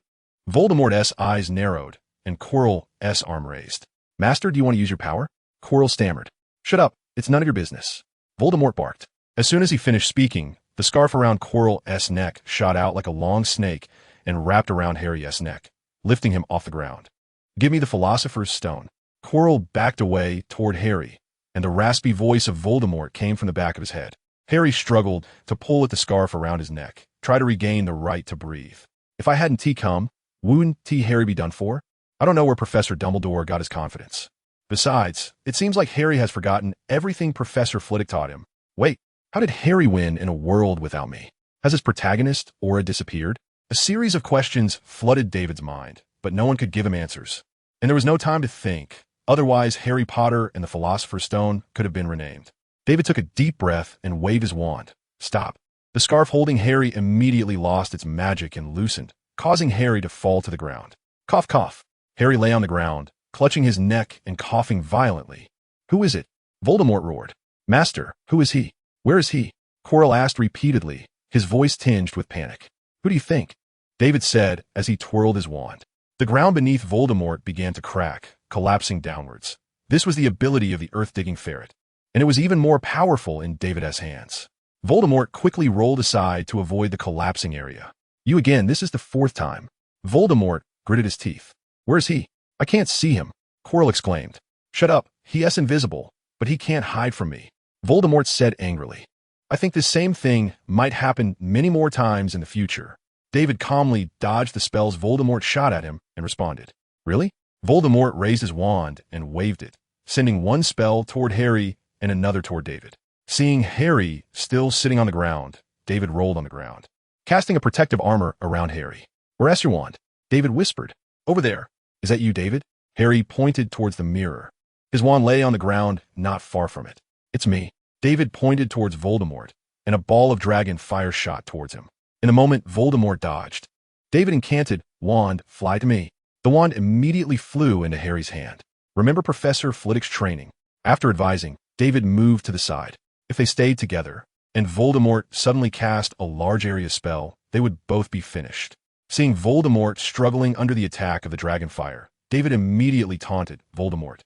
Voldemort's eyes narrowed, and Quirrell's arm raised. "Master, do you want to use your power?" Quirrell stammered. "Shut up. It's none of your business." Voldemort barked. As soon as he finished speaking, the scarf around Quirrell's neck shot out like a long snake and wrapped around Harry's neck, lifting him off the ground. "Give me the Philosopher's Stone." Quirrell backed away toward Harry, and the raspy voice of Voldemort came from the back of his head. Harry struggled to pull at the scarf around his neck, try to regain the right to breathe. If I hadn't come, wouldn't Harry be done for? I don't know where Professor Dumbledore got his confidence. Besides, it seems like Harry has forgotten everything Professor Flitwick taught him. Wait, how did Harry win in a world without me? Has his protagonist, Aura, disappeared? A series of questions flooded David's mind, but no one could give him answers. And there was no time to think. Otherwise, Harry Potter and the Philosopher's Stone could have been renamed. David took a deep breath and waved his wand. Stop. The scarf holding Harry immediately lost its magic and loosened, causing Harry to fall to the ground. Cough, cough. Harry lay on the ground, clutching his neck and coughing violently. Who is it? Voldemort roared. Master, who is he? Where is he? Quirrell asked repeatedly, his voice tinged with panic. Who do you think? David said as he twirled his wand. The ground beneath Voldemort began to crack, collapsing downwards. This was the ability of the earth-digging ferret, and it was even more powerful in David's hands. Voldemort quickly rolled aside to avoid the collapsing area. You again, this is the 4th time. Voldemort gritted his teeth. Where is he? I can't see him, Quirrell exclaimed. Shut up, he is invisible, but he can't hide from me, Voldemort said angrily. I think the same thing might happen many more times in the future. David calmly dodged the spells Voldemort shot at him and responded. Really? Voldemort raised his wand and waved it, sending one spell toward Harry and another toward David. Seeing Harry still sitting on the ground, David rolled on the ground, casting a protective armor around Harry. Where's your wand? David whispered. Over there. Is that you, David? Harry pointed towards the mirror. His wand lay on the ground, not far from it. It's me. David pointed towards Voldemort, and a ball of dragon fire shot towards him. In a moment, Voldemort dodged. David incanted, "Wand, fly to me." The wand immediately flew into Harry's hand. Remember Professor Flitwick's training. After advising, David moved to the side. If they stayed together, and Voldemort suddenly cast a large area spell, they would both be finished. Seeing Voldemort struggling under the attack of the dragonfire, David immediately taunted Voldemort.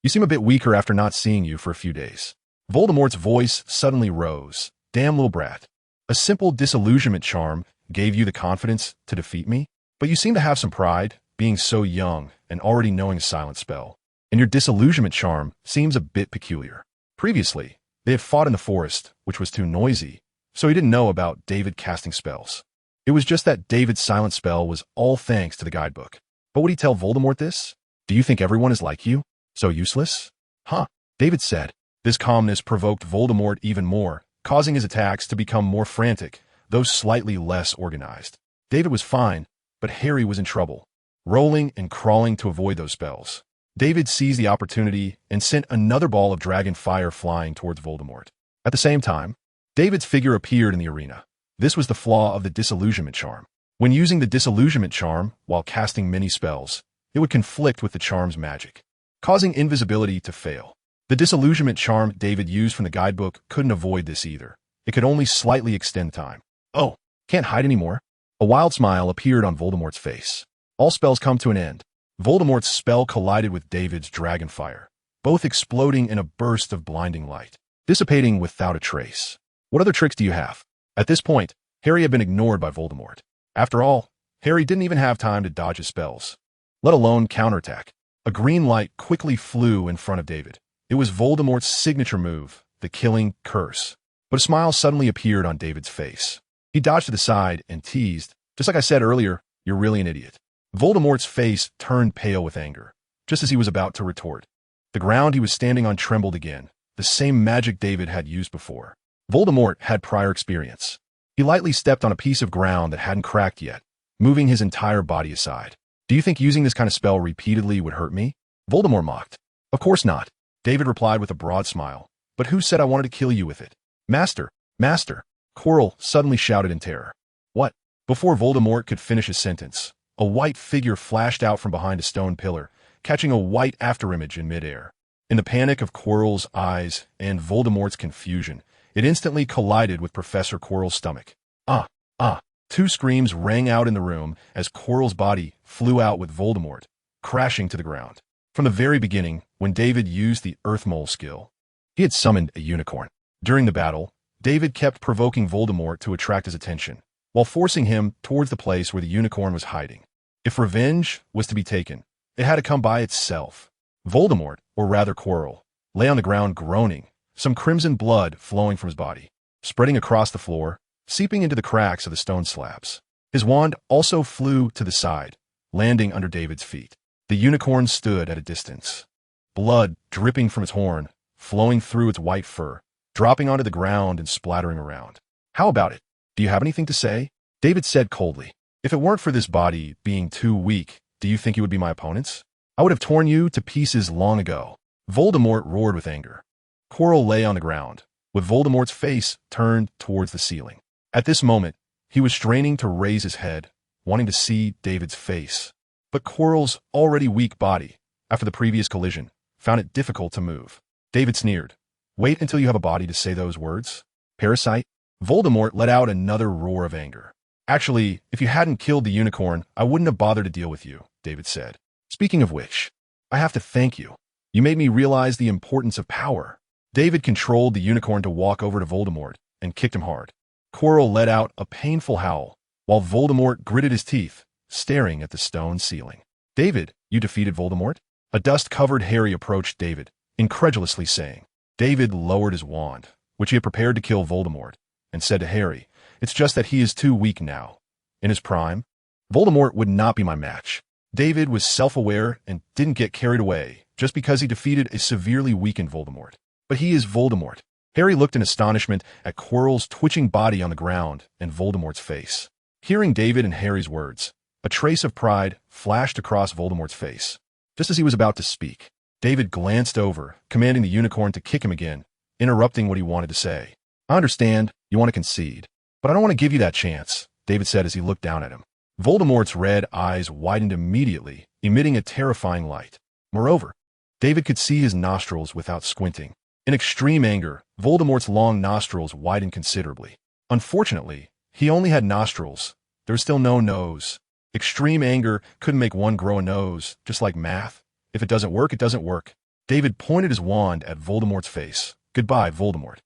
"You seem a bit weaker after not seeing you for a few days." Voldemort's voice suddenly rose. "Damn little brat. A simple disillusionment charm gave you the confidence to defeat me? But you seem to have some pride, being so young and already knowing a silent spell. And your disillusionment charm seems a bit peculiar." Previously, they had fought in the forest, which was too noisy, so he didn't know about David casting spells. It was just that David's silent spell was all thanks to the guidebook. But would he tell Voldemort this? "Do you think everyone is like you? So useless?" "Huh," David said. This calmness provoked Voldemort even more, causing his attacks to become more frantic, though slightly less organized. David was fine, but Harry was in trouble, rolling and crawling to avoid those spells. David seized the opportunity and sent another ball of dragon fire flying towards Voldemort. At the same time, David's figure appeared in the arena. This was the flaw of the disillusionment charm. When using the disillusionment charm while casting many spells, it would conflict with the charm's magic, causing invisibility to fail. The disillusionment charm David used from the guidebook couldn't avoid this either. It could only slightly extend time. "Oh, can't hide anymore." A wild smile appeared on Voldemort's face. All spells come to an end. Voldemort's spell collided with David's dragonfire, both exploding in a burst of blinding light, dissipating without a trace. "What other tricks do you have?" At this point, Harry had been ignored by Voldemort. After all, Harry didn't even have time to dodge his spells, let alone counterattack. A green light quickly flew in front of David. It was Voldemort's signature move, the killing curse. But a smile suddenly appeared on David's face. He dodged to the side and teased, "Just like I said earlier, you're really an idiot." Voldemort's face turned pale with anger, just as he was about to retort. The ground he was standing on trembled again, the same magic David had used before. Voldemort had prior experience. He lightly stepped on a piece of ground that hadn't cracked yet, moving his entire body aside. "Do you think using this kind of spell repeatedly would hurt me?" Voldemort mocked. "Of course not," David replied with a broad smile. "But who said I wanted to kill you with it?" "Master! Master!" Quirrell suddenly shouted in terror. "What?" Before Voldemort could finish his sentence, a white figure flashed out from behind a stone pillar, catching a white afterimage in midair. In the panic of Quirrell's eyes and Voldemort's confusion, it instantly collided with Professor Quirrell's stomach. "Ah! Ah!" Two screams rang out in the room as Quirrell's body flew out with Voldemort, crashing to the ground. From the very beginning, when David used the Earth Mole skill, he had summoned a unicorn. During the battle, David kept provoking Voldemort to attract his attention, while forcing him towards the place where the unicorn was hiding. If revenge was to be taken, it had to come by itself. Voldemort, or rather Quirrell, lay on the ground groaning, some crimson blood flowing from his body, spreading across the floor, seeping into the cracks of the stone slabs. His wand also flew to the side, landing under David's feet. The unicorn stood at a distance, blood dripping from its horn, flowing through its white fur, dropping onto the ground and splattering around. "How about it? Do you have anything to say?" David said coldly. "If it weren't for this body being too weak, do you think you would be my opponents? I would have torn you to pieces long ago." Voldemort roared with anger. Quirrell lay on the ground, with Voldemort's face turned towards the ceiling. At this moment, he was straining to raise his head, wanting to see David's face. But Quirrell's already weak body, after the previous collision, found it difficult to move. David sneered. "Wait until you have a body to say those words? Parasite?" Voldemort let out another roar of anger. "Actually, if you hadn't killed the unicorn, I wouldn't have bothered to deal with you," David said. "Speaking of which, I have to thank you. You made me realize the importance of power." David controlled the unicorn to walk over to Voldemort and kicked him hard. Quirrell let out a painful howl, while Voldemort gritted his teeth, staring at the stone ceiling. "David, you defeated Voldemort?" A dust-covered Harry approached David, incredulously saying. David lowered his wand, which he had prepared to kill Voldemort, and said to Harry, "It's just that he is too weak now. In his prime, Voldemort would not be my match." David was self-aware and didn't get carried away just because he defeated a severely weakened Voldemort. But he is Voldemort. Harry looked in astonishment at Quirrell's twitching body on the ground and Voldemort's face. Hearing David and Harry's words, a trace of pride flashed across Voldemort's face. Just as he was about to speak, David glanced over, commanding the unicorn to kick him again, interrupting what he wanted to say. I understand, you want to concede, but I don't want to give you that chance, David said as he looked down at him. Voldemort's red eyes widened immediately, emitting a terrifying light. Moreover, David could see his nostrils without squinting. In extreme anger, Voldemort's long nostrils widened considerably. Unfortunately, he only had nostrils. There was still no nose. Extreme anger couldn't make one grow a nose, just like math. If it doesn't work, it doesn't work. David pointed his wand at Voldemort's face. Goodbye, Voldemort.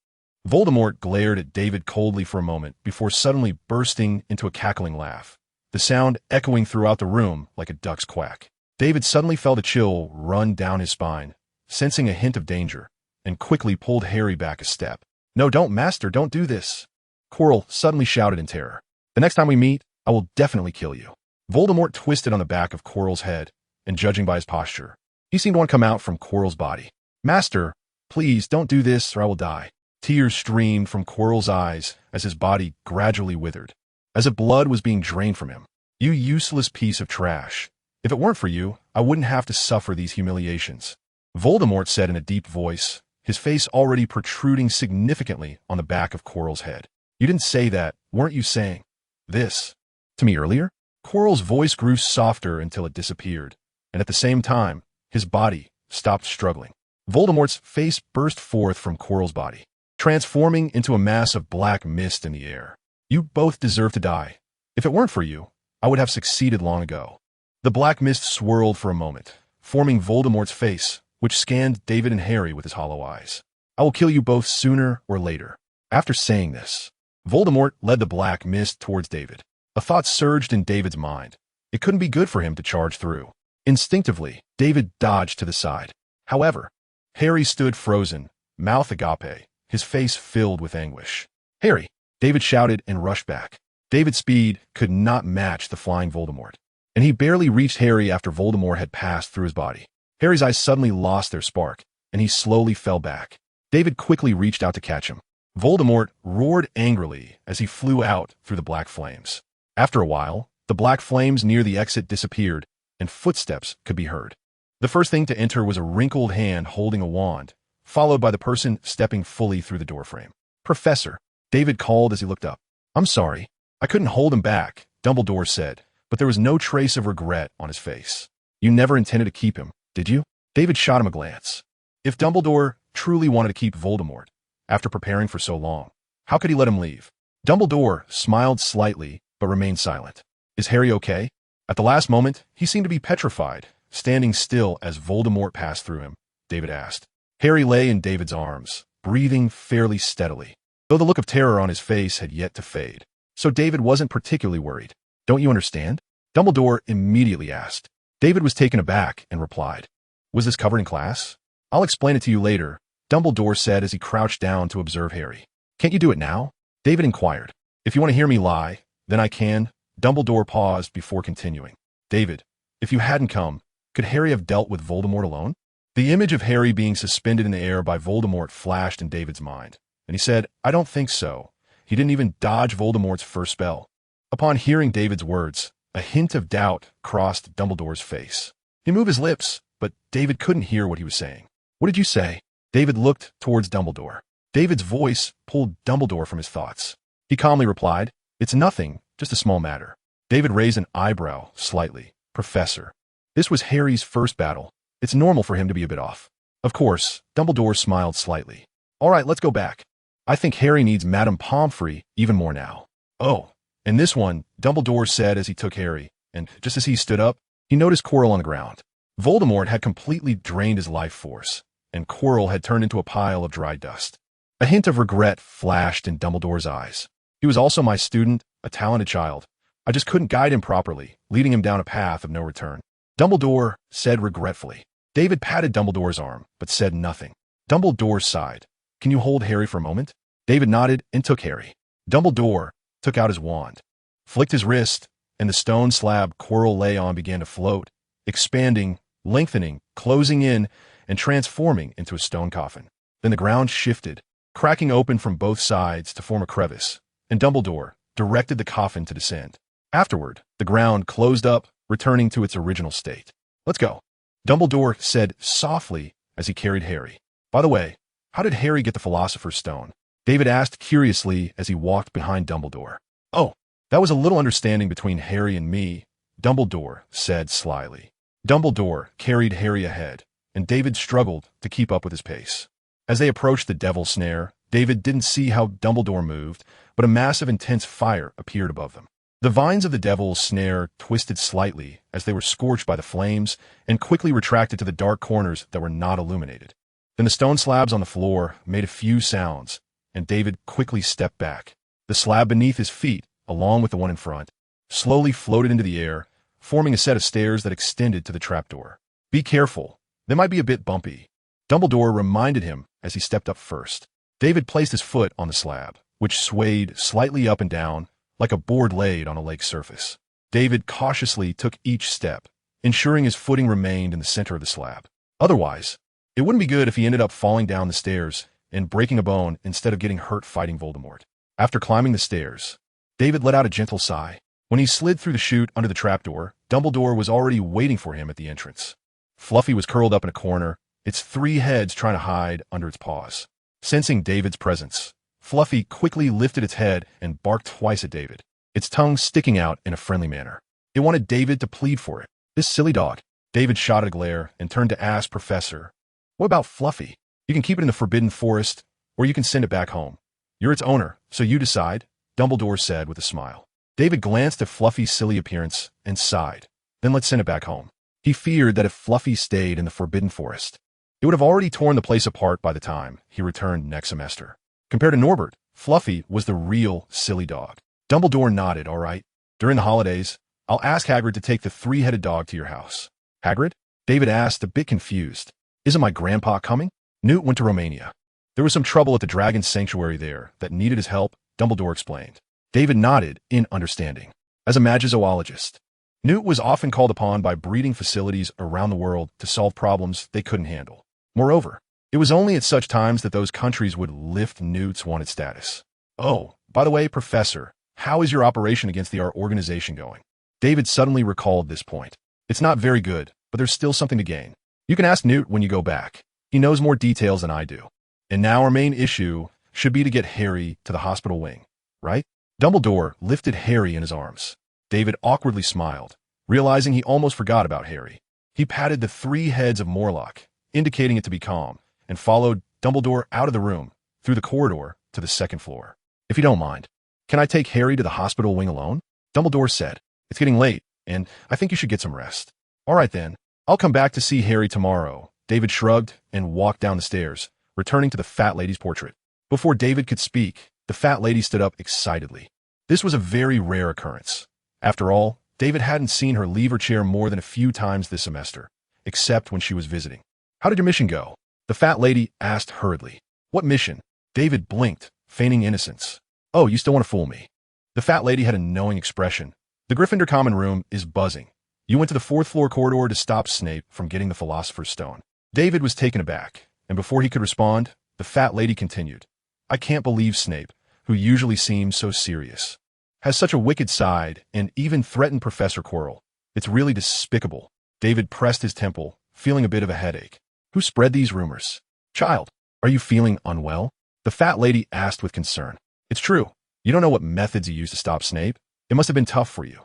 Voldemort glared at David coldly for a moment before suddenly bursting into a cackling laugh, the sound echoing throughout the room like a duck's quack. David suddenly felt a chill run down his spine, sensing a hint of danger, and quickly pulled Harry back a step. No, don't, Master, don't do this. Quirrell suddenly shouted in terror. The next time we meet, I will definitely kill you. Voldemort twisted on the back of Quirrell's head, and judging by his posture, he seemed to want to come out from Quirrell's body. Master, please don't do this or I will die. Tears streamed from Quirrell's eyes as his body gradually withered, as if blood was being drained from him. You useless piece of trash. If it weren't for you, I wouldn't have to suffer these humiliations. Voldemort said in a deep voice, his face already protruding significantly on the back of Quirrell's head. You didn't say that, weren't you saying this to me earlier? Quirrell's voice grew softer until it disappeared, and at the same time, his body stopped struggling. Voldemort's face burst forth from Quirrell's body, transforming into a mass of black mist in the air. You both deserve to die. If it weren't for you, I would have succeeded long ago. The black mist swirled for a moment, forming Voldemort's face, which scanned David and Harry with his hollow eyes. I will kill you both sooner or later. After saying this, Voldemort led the black mist towards David. A thought surged in David's mind. It couldn't be good for him to charge through. Instinctively, David dodged to the side. However, Harry stood frozen, mouth agape, his face filled with anguish. Harry! David shouted and rushed back. David's speed could not match the flying Voldemort, and he barely reached Harry after Voldemort had passed through his body. Harry's eyes suddenly lost their spark, and he slowly fell back. David quickly reached out to catch him. Voldemort roared angrily as he flew out through the black flames. After a while, the black flames near the exit disappeared, and footsteps could be heard. The first thing to enter was a wrinkled hand holding a wand, followed by the person stepping fully through the doorframe. Professor, David called as he looked up. I'm sorry. I couldn't hold him back, Dumbledore said, but there was no trace of regret on his face. You never intended to keep him, did you? David shot him a glance. If Dumbledore truly wanted to keep Voldemort, after preparing for so long, how could he let him leave? Dumbledore smiled slightly, but remained silent. Is Harry okay? At the last moment, he seemed to be petrified, standing still as Voldemort passed through him, David asked. Harry lay in David's arms, breathing fairly steadily, though the look of terror on his face had yet to fade. So David wasn't particularly worried. Don't you understand? Dumbledore immediately asked. David was taken aback and replied, Was this covered in class? I'll explain it to you later, Dumbledore said as he crouched down to observe Harry. Can't you do it now? David inquired. If you want to hear me lie, then I can. Dumbledore paused before continuing. David, if you hadn't come, could Harry have dealt with Voldemort alone? The image of Harry being suspended in the air by Voldemort flashed in David's mind, and he said, I don't think so. He didn't even dodge Voldemort's first spell. Upon hearing David's words, a hint of doubt crossed Dumbledore's face. He moved his lips, but David couldn't hear what he was saying. What did you say? David looked towards Dumbledore. David's voice pulled Dumbledore from his thoughts. He calmly replied, It's nothing, just a small matter. David raised an eyebrow slightly. Professor, this was Harry's first battle. It's normal for him to be a bit off. Of course, Dumbledore smiled slightly. All right, let's go back. I think Harry needs Madame Pomfrey even more now. Oh, and this one, Dumbledore said as he took Harry, and just as he stood up, he noticed Quirrell on the ground. Voldemort had completely drained his life force, and Quirrell had turned into a pile of dry dust. A hint of regret flashed in Dumbledore's eyes. He was also my student, a talented child. I just couldn't guide him properly, leading him down a path of no return. Dumbledore said regretfully. David patted Dumbledore's arm, but said nothing. Dumbledore sighed. Can you hold Harry for a moment? David nodded and took Harry. Dumbledore took out his wand, flicked his wrist, and the stone slab Quirrell lay on began to float, expanding, lengthening, closing in, and transforming into a stone coffin. Then the ground shifted, cracking open from both sides to form a crevice, and Dumbledore directed the coffin to descend. Afterward, the ground closed up, returning to its original state. Let's go. Dumbledore said softly as he carried Harry. By the way, how did Harry get the Philosopher's Stone? David asked curiously as he walked behind Dumbledore. Oh, that was a little understanding between Harry and me, Dumbledore said slyly. Dumbledore carried Harry ahead, and David struggled to keep up with his pace. As they approached the Devil's Snare, David didn't see how Dumbledore moved, but a massive intense fire appeared above them. The vines of the Devil's Snare twisted slightly as they were scorched by the flames and quickly retracted to the dark corners that were not illuminated. Then the stone slabs on the floor made a few sounds, and David quickly stepped back. The slab beneath his feet, along with the one in front, slowly floated into the air, forming a set of stairs that extended to the trapdoor. Be careful, they might be a bit bumpy. Dumbledore reminded him as he stepped up first. David placed his foot on the slab, which swayed slightly up and down like a board laid on a lake's surface. David cautiously took each step, ensuring his footing remained in the center of the slab. Otherwise, it wouldn't be good if he ended up falling down the stairs and breaking a bone instead of getting hurt fighting Voldemort. After climbing the stairs, David let out a gentle sigh. When he slid through the chute under the trapdoor, Dumbledore was already waiting for him at the entrance. Fluffy was curled up in a corner, its 3 heads trying to hide under its paws. Sensing David's presence, Fluffy quickly lifted its head and barked twice at David, its tongue sticking out in a friendly manner. It wanted David to plead for it. This silly dog. David shot a glare and turned to ask Professor, "What about Fluffy? You can keep it in the Forbidden Forest, or you can send it back home. You're its owner, so you decide," Dumbledore said with a smile. David glanced at Fluffy's silly appearance and sighed. Then let's send it back home. He feared that if Fluffy stayed in the Forbidden Forest, it would have already torn the place apart by the time he returned next semester. Compared to Norbert, Fluffy was the real silly dog. Dumbledore nodded, all right. During the holidays, I'll ask Hagrid to take the 3-headed dog to your house. Hagrid? David asked, a bit confused. Isn't my grandpa coming? Newt went to Romania. There was some trouble at the dragon sanctuary there that needed his help, Dumbledore explained. David nodded in understanding. As a magizoologist, Newt was often called upon by breeding facilities around the world to solve problems they couldn't handle. Moreover, it was only at such times that those countries would lift Newt's wanted status. Oh, by the way, Professor, how is your operation against our organization going? David suddenly recalled this point. It's not very good, but there's still something to gain. You can ask Newt when you go back. He knows more details than I do. And now our main issue should be to get Harry to the hospital wing, right? Dumbledore lifted Harry in his arms. David awkwardly smiled, realizing he almost forgot about Harry. He patted the 3 heads of Morlock, indicating it to be calm, and followed Dumbledore out of the room, through the corridor, to the 2nd floor. If you don't mind, can I take Harry to the hospital wing alone? Dumbledore said. It's getting late, and I think you should get some rest. All right then, I'll come back to see Harry tomorrow. David shrugged and walked down the stairs, returning to the fat lady's portrait. Before David could speak, the fat lady stood up excitedly. This was a very rare occurrence. After all, David hadn't seen her leave her chair more than a few times this semester, except when she was visiting. How did your mission go? The fat lady asked hurriedly. What mission? David blinked, feigning innocence. Oh, you still want to fool me. The fat lady had a knowing expression. The Gryffindor common room is buzzing. You went to the 4th floor corridor to stop Snape from getting the Philosopher's Stone. David was taken aback, and before he could respond, the fat lady continued. I can't believe Snape, who usually seems so serious, has such a wicked side and even threatened Professor Quirrell. It's really despicable. David pressed his temple, feeling a bit of a headache. Who spread these rumors? Child, are you feeling unwell? The fat lady asked with concern. It's true. You don't know what methods he used to stop Snape. It must have been tough for you.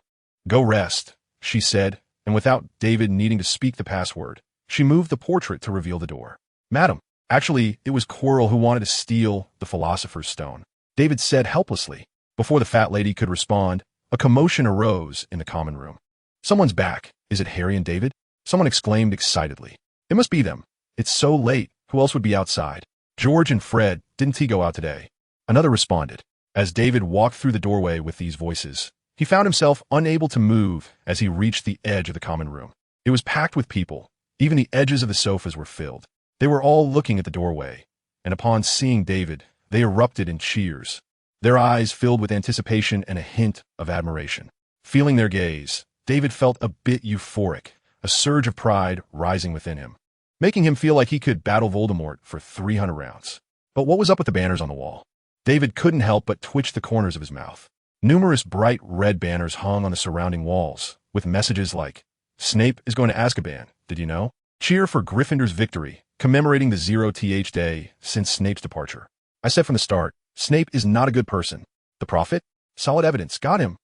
Go rest, she said, and without David needing to speak the password, she moved the portrait to reveal the door. Madam, actually, it was Quirrell who wanted to steal the Philosopher's Stone, David said helplessly. Before the fat lady could respond, a commotion arose in the common room. Someone's back. Is it Harry and David? Someone exclaimed excitedly. It must be them. It's so late. Who else would be outside? George and Fred, didn't he go out today? Another responded. As David walked through the doorway with these voices, he found himself unable to move as he reached the edge of the common room. It was packed with people. Even the edges of the sofas were filled. They were all looking at the doorway, and upon seeing David, they erupted in cheers, their eyes filled with anticipation and a hint of admiration. Feeling their gaze, David felt a bit euphoric, a surge of pride rising within him, making him feel like he could battle Voldemort for 300 rounds. But what was up with the banners on the wall? David couldn't help but twitch the corners of his mouth. Numerous bright red banners hung on the surrounding walls, with messages like, Snape is going to Azkaban, did you know? Cheer for Gryffindor's victory, commemorating the 0th day since Snape's departure. I said from the start, Snape is not a good person. The prophet? Solid evidence, got him.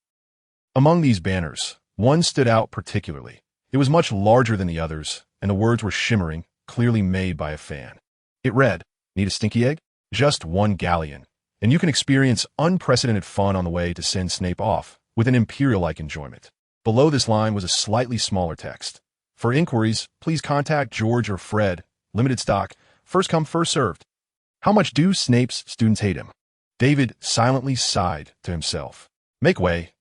Among these banners, one stood out particularly. It was much larger than the others, and the words were shimmering, clearly made by a fan. It read, "Need a stinky egg? Just one galleon, and you can experience unprecedented fun on the way to send Snape off, with an Imperial-like enjoyment." Below this line was a slightly smaller text. "For inquiries, please contact George or Fred. Limited stock. First come, first served." How much do Snape's students hate him? David silently sighed to himself. Make way,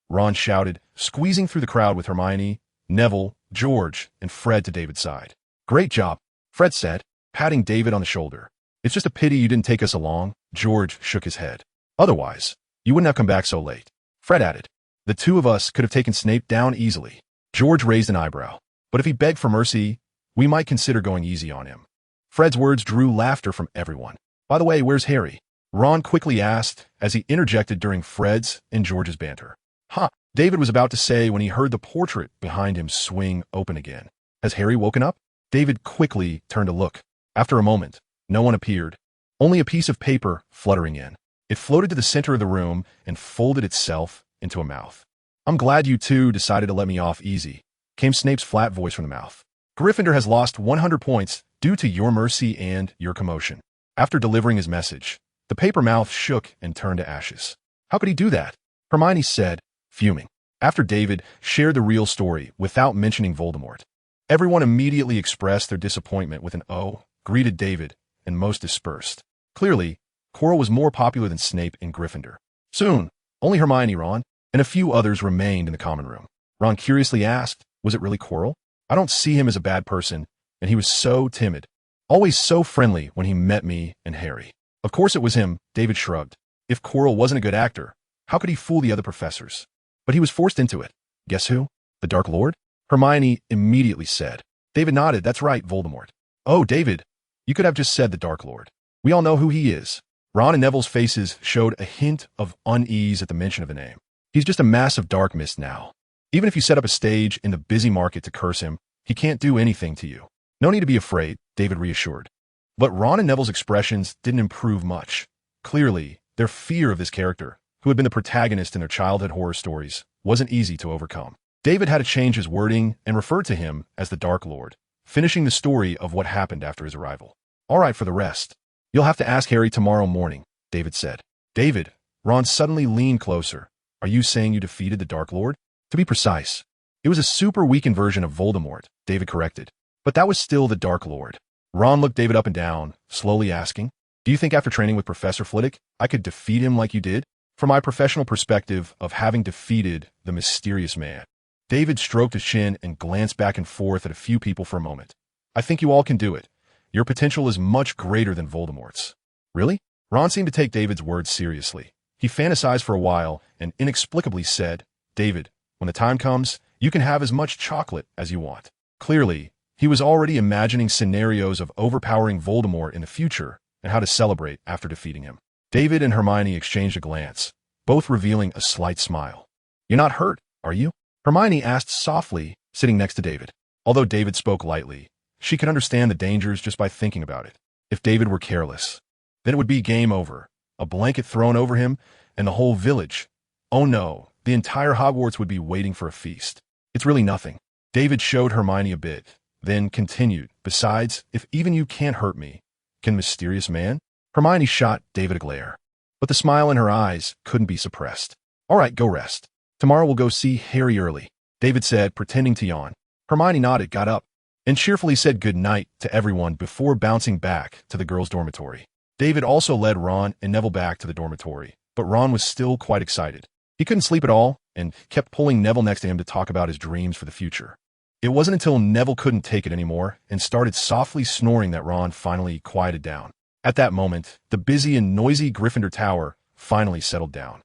Ron shouted, squeezing through the crowd with Hermione, Neville, George, and Fred to David's side. "Great job," Fred said, patting David on the shoulder. "It's just a pity you didn't take us along." George shook his head. "Otherwise, you wouldn't have come back so late." Fred added, "The two of us could have taken Snape down easily." George raised an eyebrow. "But if he begged for mercy, we might consider going easy on him." Fred's words drew laughter from everyone. "By the way, where's Harry?" Ron quickly asked as he interjected during Fred's and George's banter. "Huh," David was about to say when he heard the portrait behind him swing open again. "Has Harry woken up?" David quickly turned to look. After a moment, no one appeared, only a piece of paper fluttering in. It floated to the center of the room and folded itself into a mouth. "I'm glad you two decided to let me off easy," came Snape's flat voice from the mouth. "Gryffindor has lost 100 points due to your mercy and your commotion." After delivering his message, the paper mouth shook and turned to ashes. "How could he do that?" Hermione said, fuming. After David shared the real story without mentioning Voldemort, everyone immediately expressed their disappointment with an "oh," greeted David, and most dispersed. Clearly, Quirrell was more popular than Snape in Gryffindor. Soon, only Hermione, Ron, and a few others remained in the common room. Ron curiously asked, "Was it really Quirrell? I don't see him as a bad person, and he was so timid. Always so friendly when he met me and Harry." "Of course it was him," David shrugged. "If Quirrell wasn't a good actor, how could he fool the other professors? But he was forced into it." "Guess who? The Dark Lord?" Hermione immediately said. David nodded. "That's right, Voldemort." "Oh, David, you could have just said the Dark Lord. We all know who he is." Ron and Neville's faces showed a hint of unease at the mention of the name. "He's just a mass of dark mist now. Even if you set up a stage in the busy market to curse him, he can't do anything to you." "No need to be afraid," David reassured. But Ron and Neville's expressions didn't improve much. Clearly, their fear of this character, who had been the protagonist in their childhood horror stories, wasn't easy to overcome. David had to change his wording and referred to him as the Dark Lord, finishing the story of what happened after his arrival. "All right, for the rest, you'll have to ask Harry tomorrow morning," David said. "David," Ron suddenly leaned closer. "Are you saying you defeated the Dark Lord?" "To be precise, it was a super weakened version of Voldemort," David corrected. "But that was still the Dark Lord." Ron looked David up and down, slowly asking, "Do you think after training with Professor Flitwick, I could defeat him like you did? From my professional perspective of having defeated the mysterious man." David stroked his chin and glanced back and forth at a few people for a moment. "I think you all can do it. Your potential is much greater than Voldemort's." "Really?" Ron seemed to take David's words seriously. He fantasized for a while and inexplicably said, "David, when the time comes, you can have as much chocolate as you want." Clearly, he was already imagining scenarios of overpowering Voldemort in the future and how to celebrate after defeating him. David and Hermione exchanged a glance, both revealing a slight smile. "You're not hurt, are you?" Hermione asked softly, sitting next to David. Although David spoke lightly, she could understand the dangers just by thinking about it. If David were careless, then it would be game over. A blanket thrown over him, and the whole village. Oh no, the entire Hogwarts would be waiting for a feast. "It's really nothing." David showed Hermione a bit, then continued, "Besides, if even you can't hurt me, can Mysterious Man?" Hermione shot David a glare, but the smile in her eyes couldn't be suppressed. "All right, go rest. Tomorrow we'll go see Harry early," David said, pretending to yawn. Hermione nodded, got up, and cheerfully said good night to everyone before bouncing back to the girls' dormitory. David also led Ron and Neville back to the dormitory, but Ron was still quite excited. He couldn't sleep at all and kept pulling Neville next to him to talk about his dreams for the future. It wasn't until Neville couldn't take it anymore and started softly snoring that Ron finally quieted down. At that moment, the busy and noisy Gryffindor Tower finally settled down.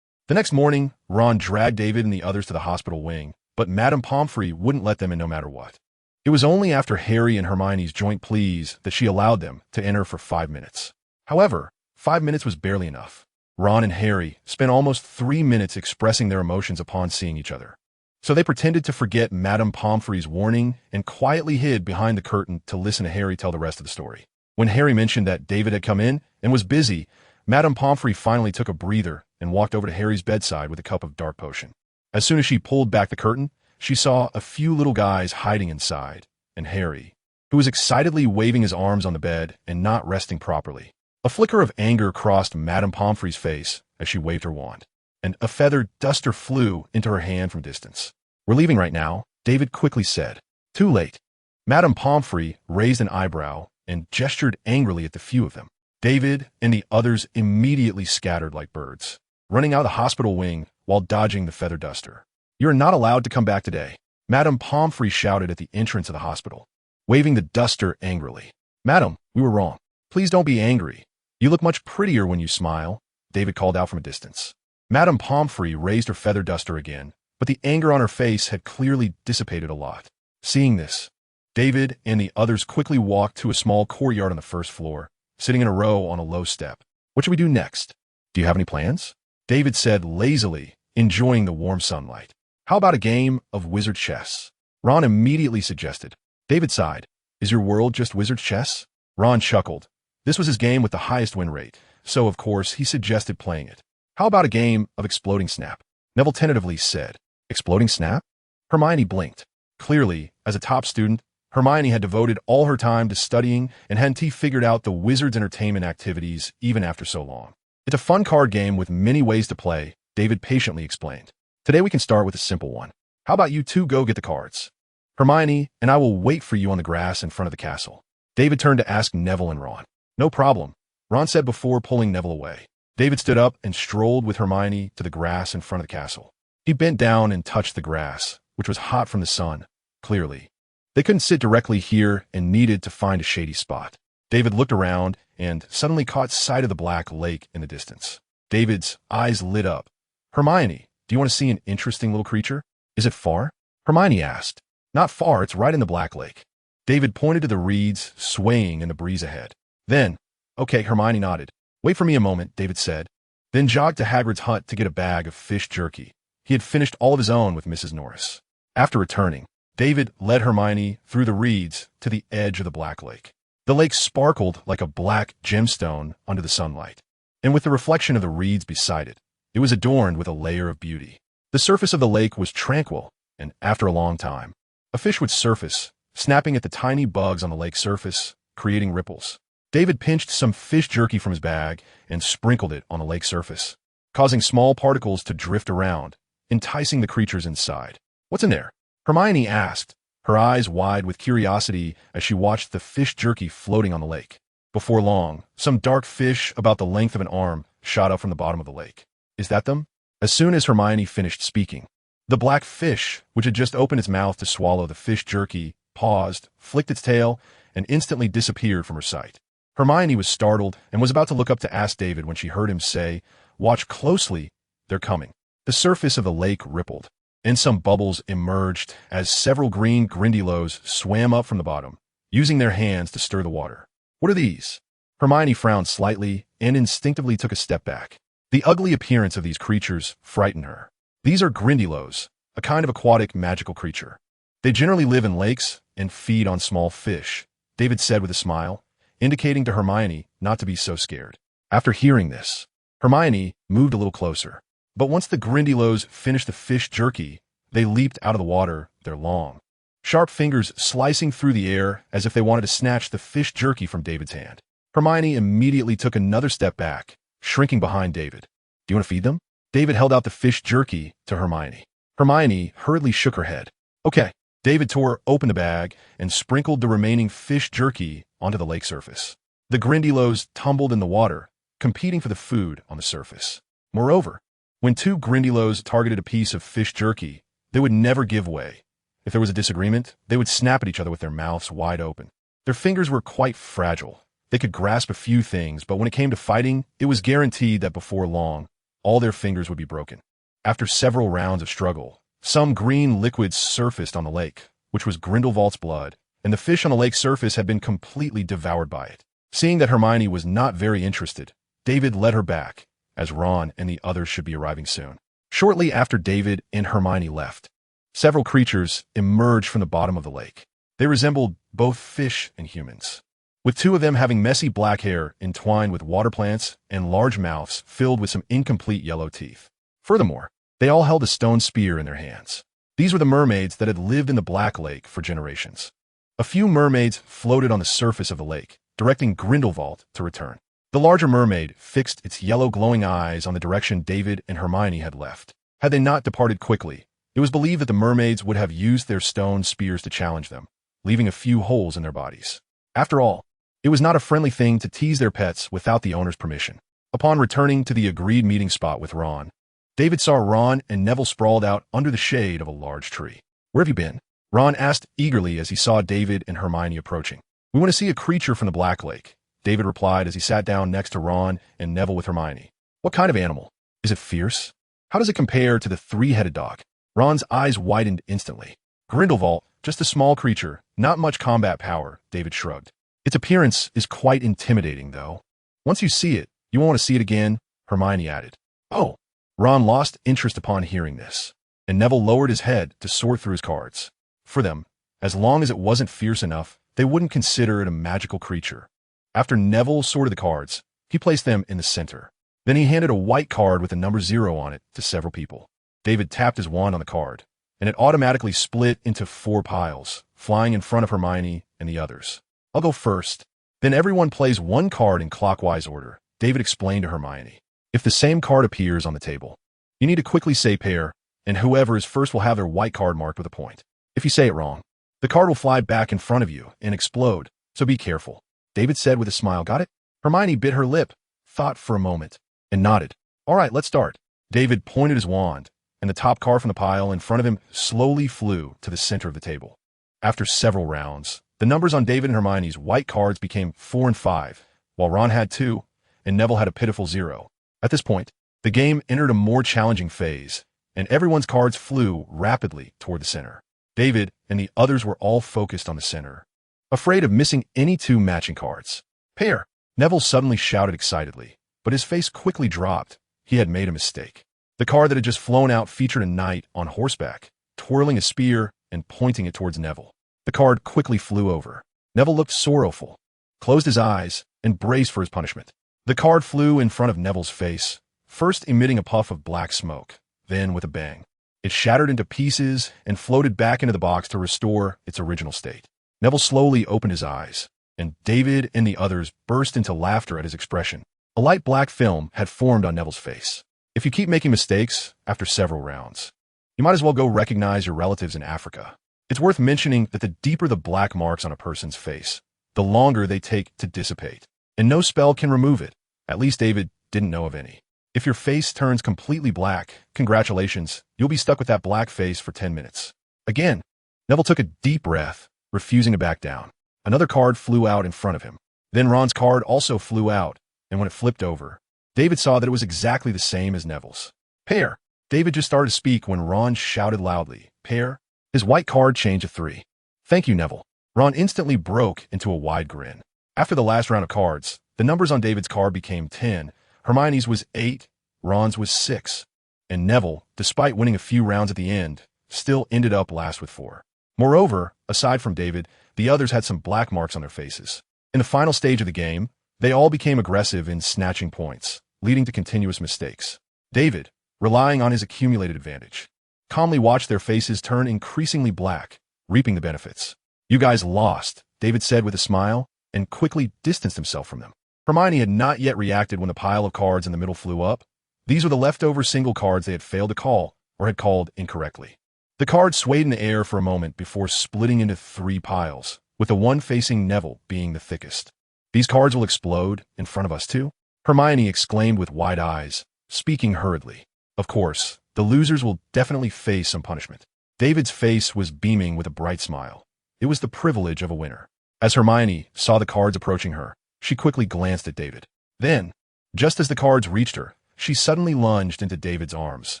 The next morning, Ron dragged David and the others to the hospital wing, but Madame Pomfrey wouldn't let them in no matter what. It was only after Harry and Hermione's joint pleas that she allowed them to enter for 5 minutes. However, 5 minutes was barely enough. Ron and Harry spent almost 3 minutes expressing their emotions upon seeing each other. So they pretended to forget Madame Pomfrey's warning and quietly hid behind the curtain to listen to Harry tell the rest of the story. When Harry mentioned that David had come in and was busy, Madame Pomfrey finally took a breather and walked over to Harry's bedside with a cup of dark potion. As soon as she pulled back the curtain, she saw a few little guys hiding inside, and Harry, who was excitedly waving his arms on the bed and not resting properly. A flicker of anger crossed Madame Pomfrey's face as she waved her wand, and a feathered duster flew into her hand from distance. "We're leaving right now," David quickly said. "Too late." Madame Pomfrey raised an eyebrow and gestured angrily at the few of them. David and the others immediately scattered like birds, running out of the hospital wing while dodging the feather duster. "You're not allowed to come back today," Madame Pomfrey shouted at the entrance of the hospital, waving the duster angrily. "Madam, we were wrong. Please don't be angry. You look much prettier when you smile," David called out from a distance. Madame Pomfrey raised her feather duster again, but the anger on her face had clearly dissipated a lot. Seeing this, David and the others quickly walked to a small courtyard on the first floor, sitting in a row on a low step. "What should we do next? Do you have any plans?" David said lazily, enjoying the warm sunlight. "How about a game of wizard chess?" Ron immediately suggested. David sighed. "Is your world just wizard chess?" Ron chuckled. This was his game with the highest win rate, so of course he suggested playing it. "How about a game of exploding snap?" Neville tentatively said. "Exploding snap?" Hermione blinked. Clearly, as a top student, Hermione had devoted all her time to studying and hadn't figured out the wizard's entertainment activities even after so long. "It's a fun card game with many ways to play," David patiently explained. "Today we can start with a simple one. How about you two go get the cards? Hermione and I will wait for you on the grass in front of the castle." David turned to ask Neville and Ron. "No problem," Ron said before pulling Neville away. David stood up and strolled with Hermione to the grass in front of the castle. He bent down and touched the grass, which was hot from the sun, clearly. They couldn't sit directly here and needed to find a shady spot. David looked around and suddenly caught sight of the black lake in the distance. David's eyes lit up. "Hermione, do you want to see an interesting little creature?" "Is it far?" Hermione asked. "Not far, it's right in the black lake." David pointed to the reeds swaying in the breeze ahead. Then, "Okay," Hermione nodded. "Wait for me a moment," David said, then jogged to Hagrid's hut to get a bag of fish jerky. He had finished all of his own with Mrs. Norris. After returning, David led Hermione through the reeds to the edge of the black lake. The lake sparkled like a black gemstone under the sunlight, and with the reflection of the reeds beside it, it was adorned with a layer of beauty. The surface of the lake was tranquil, and after a long time, a fish would surface, snapping at the tiny bugs on the lake surface, creating ripples. David pinched some fish jerky from his bag and sprinkled it on the lake surface, causing small particles to drift around, enticing the creatures inside. "What's in there?" Hermione asked, her eyes wide with curiosity as she watched the fish jerky floating on the lake. Before long, some dark fish about the length of an arm shot up from the bottom of the lake. "Is that them?" As soon as Hermione finished speaking, the black fish, which had just opened its mouth to swallow the fish jerky, paused, flicked its tail, and instantly disappeared from her sight. Hermione was startled and was about to look up to ask David when she heard him say, "Watch closely, they're coming." The surface of the lake rippled, and some bubbles emerged as several green Grindylows swam up from the bottom, using their hands to stir the water. "What are these?" Hermione frowned slightly and instinctively took a step back. The ugly appearance of these creatures frightened her. "These are Grindylows, a kind of aquatic magical creature. They generally live in lakes and feed on small fish," David said with a smile, indicating to Hermione not to be so scared. After hearing this, Hermione moved a little closer. But once the Grindylows finished the fish jerky, they leaped out of the water, their long, sharp fingers slicing through the air as if they wanted to snatch the fish jerky from David's hand. Hermione immediately took another step back, shrinking behind David. "Do you want to feed them?" David held out the fish jerky to Hermione. Hermione hurriedly shook her head. "Okay." David tore open the bag and sprinkled the remaining fish jerky onto the lake surface. The Grindylows tumbled in the water, competing for the food on the surface. Moreover, when two Grindylows targeted a piece of fish jerky, they would never give way. If there was a disagreement, they would snap at each other with their mouths wide open. Their fingers were quite fragile. They could grasp a few things, but when it came to fighting, it was guaranteed that before long, all their fingers would be broken. After several rounds of struggle, some green liquids surfaced on the lake, which was Grindelwald's blood, and the fish on the lake surface had been completely devoured by it. Seeing that Hermione was not very interested, David led her back, as Ron and the others should be arriving soon. Shortly after David and Hermione left, Several creatures emerged from the bottom of the lake. They resembled both fish and humans, with two of them having messy black hair entwined with water plants and large mouths filled with some incomplete yellow teeth. Furthermore, they all held a stone spear in their hands. These were the mermaids that had lived in the Black Lake for generations. A few mermaids floated on the surface of the lake, directing Grindelwald to return. The larger mermaid fixed its yellow glowing eyes on the direction David and Hermione had left. Had they not departed quickly, it was believed that the mermaids would have used their stone spears to challenge them, leaving a few holes in their bodies. After all, it was not a friendly thing to tease their pets without the owner's permission. Upon returning to the agreed meeting spot with Ron, David saw Ron and Neville sprawled out under the shade of a large tree. "Where have you been?" Ron asked eagerly as he saw David and Hermione approaching. "We want to see a creature from the Black Lake," David replied as he sat down next to Ron and Neville with Hermione. "What kind of animal? Is it fierce? How does it compare to the three-headed dog?" Ron's eyes widened instantly. "Grindelwald, just a small creature, not much combat power," David shrugged. "Its appearance is quite intimidating, though. Once you see it, you won't want to see it again," Hermione added. "Oh." Ron lost interest upon hearing this, and Neville lowered his head to sort through his cards. For them, as long as it wasn't fierce enough, they wouldn't consider it a magical creature. After Neville sorted the cards, he placed them in the center. Then he handed a white card with the number 0 on it to several people. David tapped his wand on the card, and it automatically split into 4 piles, flying in front of Hermione and the others. "I'll go first. Then everyone plays 1 card in clockwise order," David explained to Hermione. "If the same card appears on the table, you need to quickly say pair, and whoever is first will have their white card marked with a point. If you say it wrong, the card will fly back in front of you and explode, so be careful," David said with a smile. "Got it?" Hermione bit her lip, thought for a moment, and nodded. "All right, let's start." David pointed his wand, and the top card from the pile in front of him slowly flew to the center of the table. After several rounds, the numbers on David and Hermione's white cards became 4 and 5, while Ron had 2, and Neville had a pitiful 0. At this point, the game entered a more challenging phase, and everyone's cards flew rapidly toward the center. David and the others were all focused on the center, afraid of missing any 2 matching cards. "Pair!" Neville suddenly shouted excitedly, but his face quickly dropped. He had made a mistake. The card that had just flown out featured a knight on horseback, twirling a spear and pointing it towards Neville. The card quickly flew over. Neville looked sorrowful, closed his eyes, and braced for his punishment. The card flew in front of Neville's face, first emitting a puff of black smoke, then with a bang. It shattered into pieces and floated back into the box to restore its original state. Neville slowly opened his eyes, and David and the others burst into laughter at his expression. A light black film had formed on Neville's face. If you keep making mistakes after several rounds, you might as well go recognize your relatives in Africa. It's worth mentioning that the deeper the black marks on a person's face, the longer they take to dissipate, and no spell can remove it. At least David didn't know of any. If your face turns completely black, congratulations, you'll be stuck with that black face for 10 minutes. Again, Neville took a deep breath, refusing to back down. Another card flew out in front of him. Then Ron's card also flew out, and when it flipped over, David saw that it was exactly the same as Neville's. "Pair!" David just started to speak when Ron shouted loudly, "Pair!" His white card changed to 3. "Thank you, Neville." Ron instantly broke into a wide grin. After the last round of cards, the numbers on David's card became 10, Hermione's was 8, Ron's was 6, and Neville, despite winning a few rounds at the end, still ended up last with 4. Moreover, aside from David, the others had some black marks on their faces. In the final stage of the game, they all became aggressive in snatching points, leading to continuous mistakes. David, relying on his accumulated advantage, calmly watched their faces turn increasingly black, reaping the benefits. "You guys lost," David said with a smile, and quickly distanced himself from them. Hermione had not yet reacted when the pile of cards in the middle flew up. These were the leftover single cards they had failed to call or had called incorrectly. The cards swayed in the air for a moment before splitting into 3 piles, with the one facing Neville being the thickest. "These cards will explode in front of us too?" Hermione exclaimed with wide eyes, speaking hurriedly. "Of course, the losers will definitely face some punishment." David's face was beaming with a bright smile. It was the privilege of a winner. As Hermione saw the cards approaching her, she quickly glanced at David. Then, just as the cards reached her, she suddenly lunged into David's arms,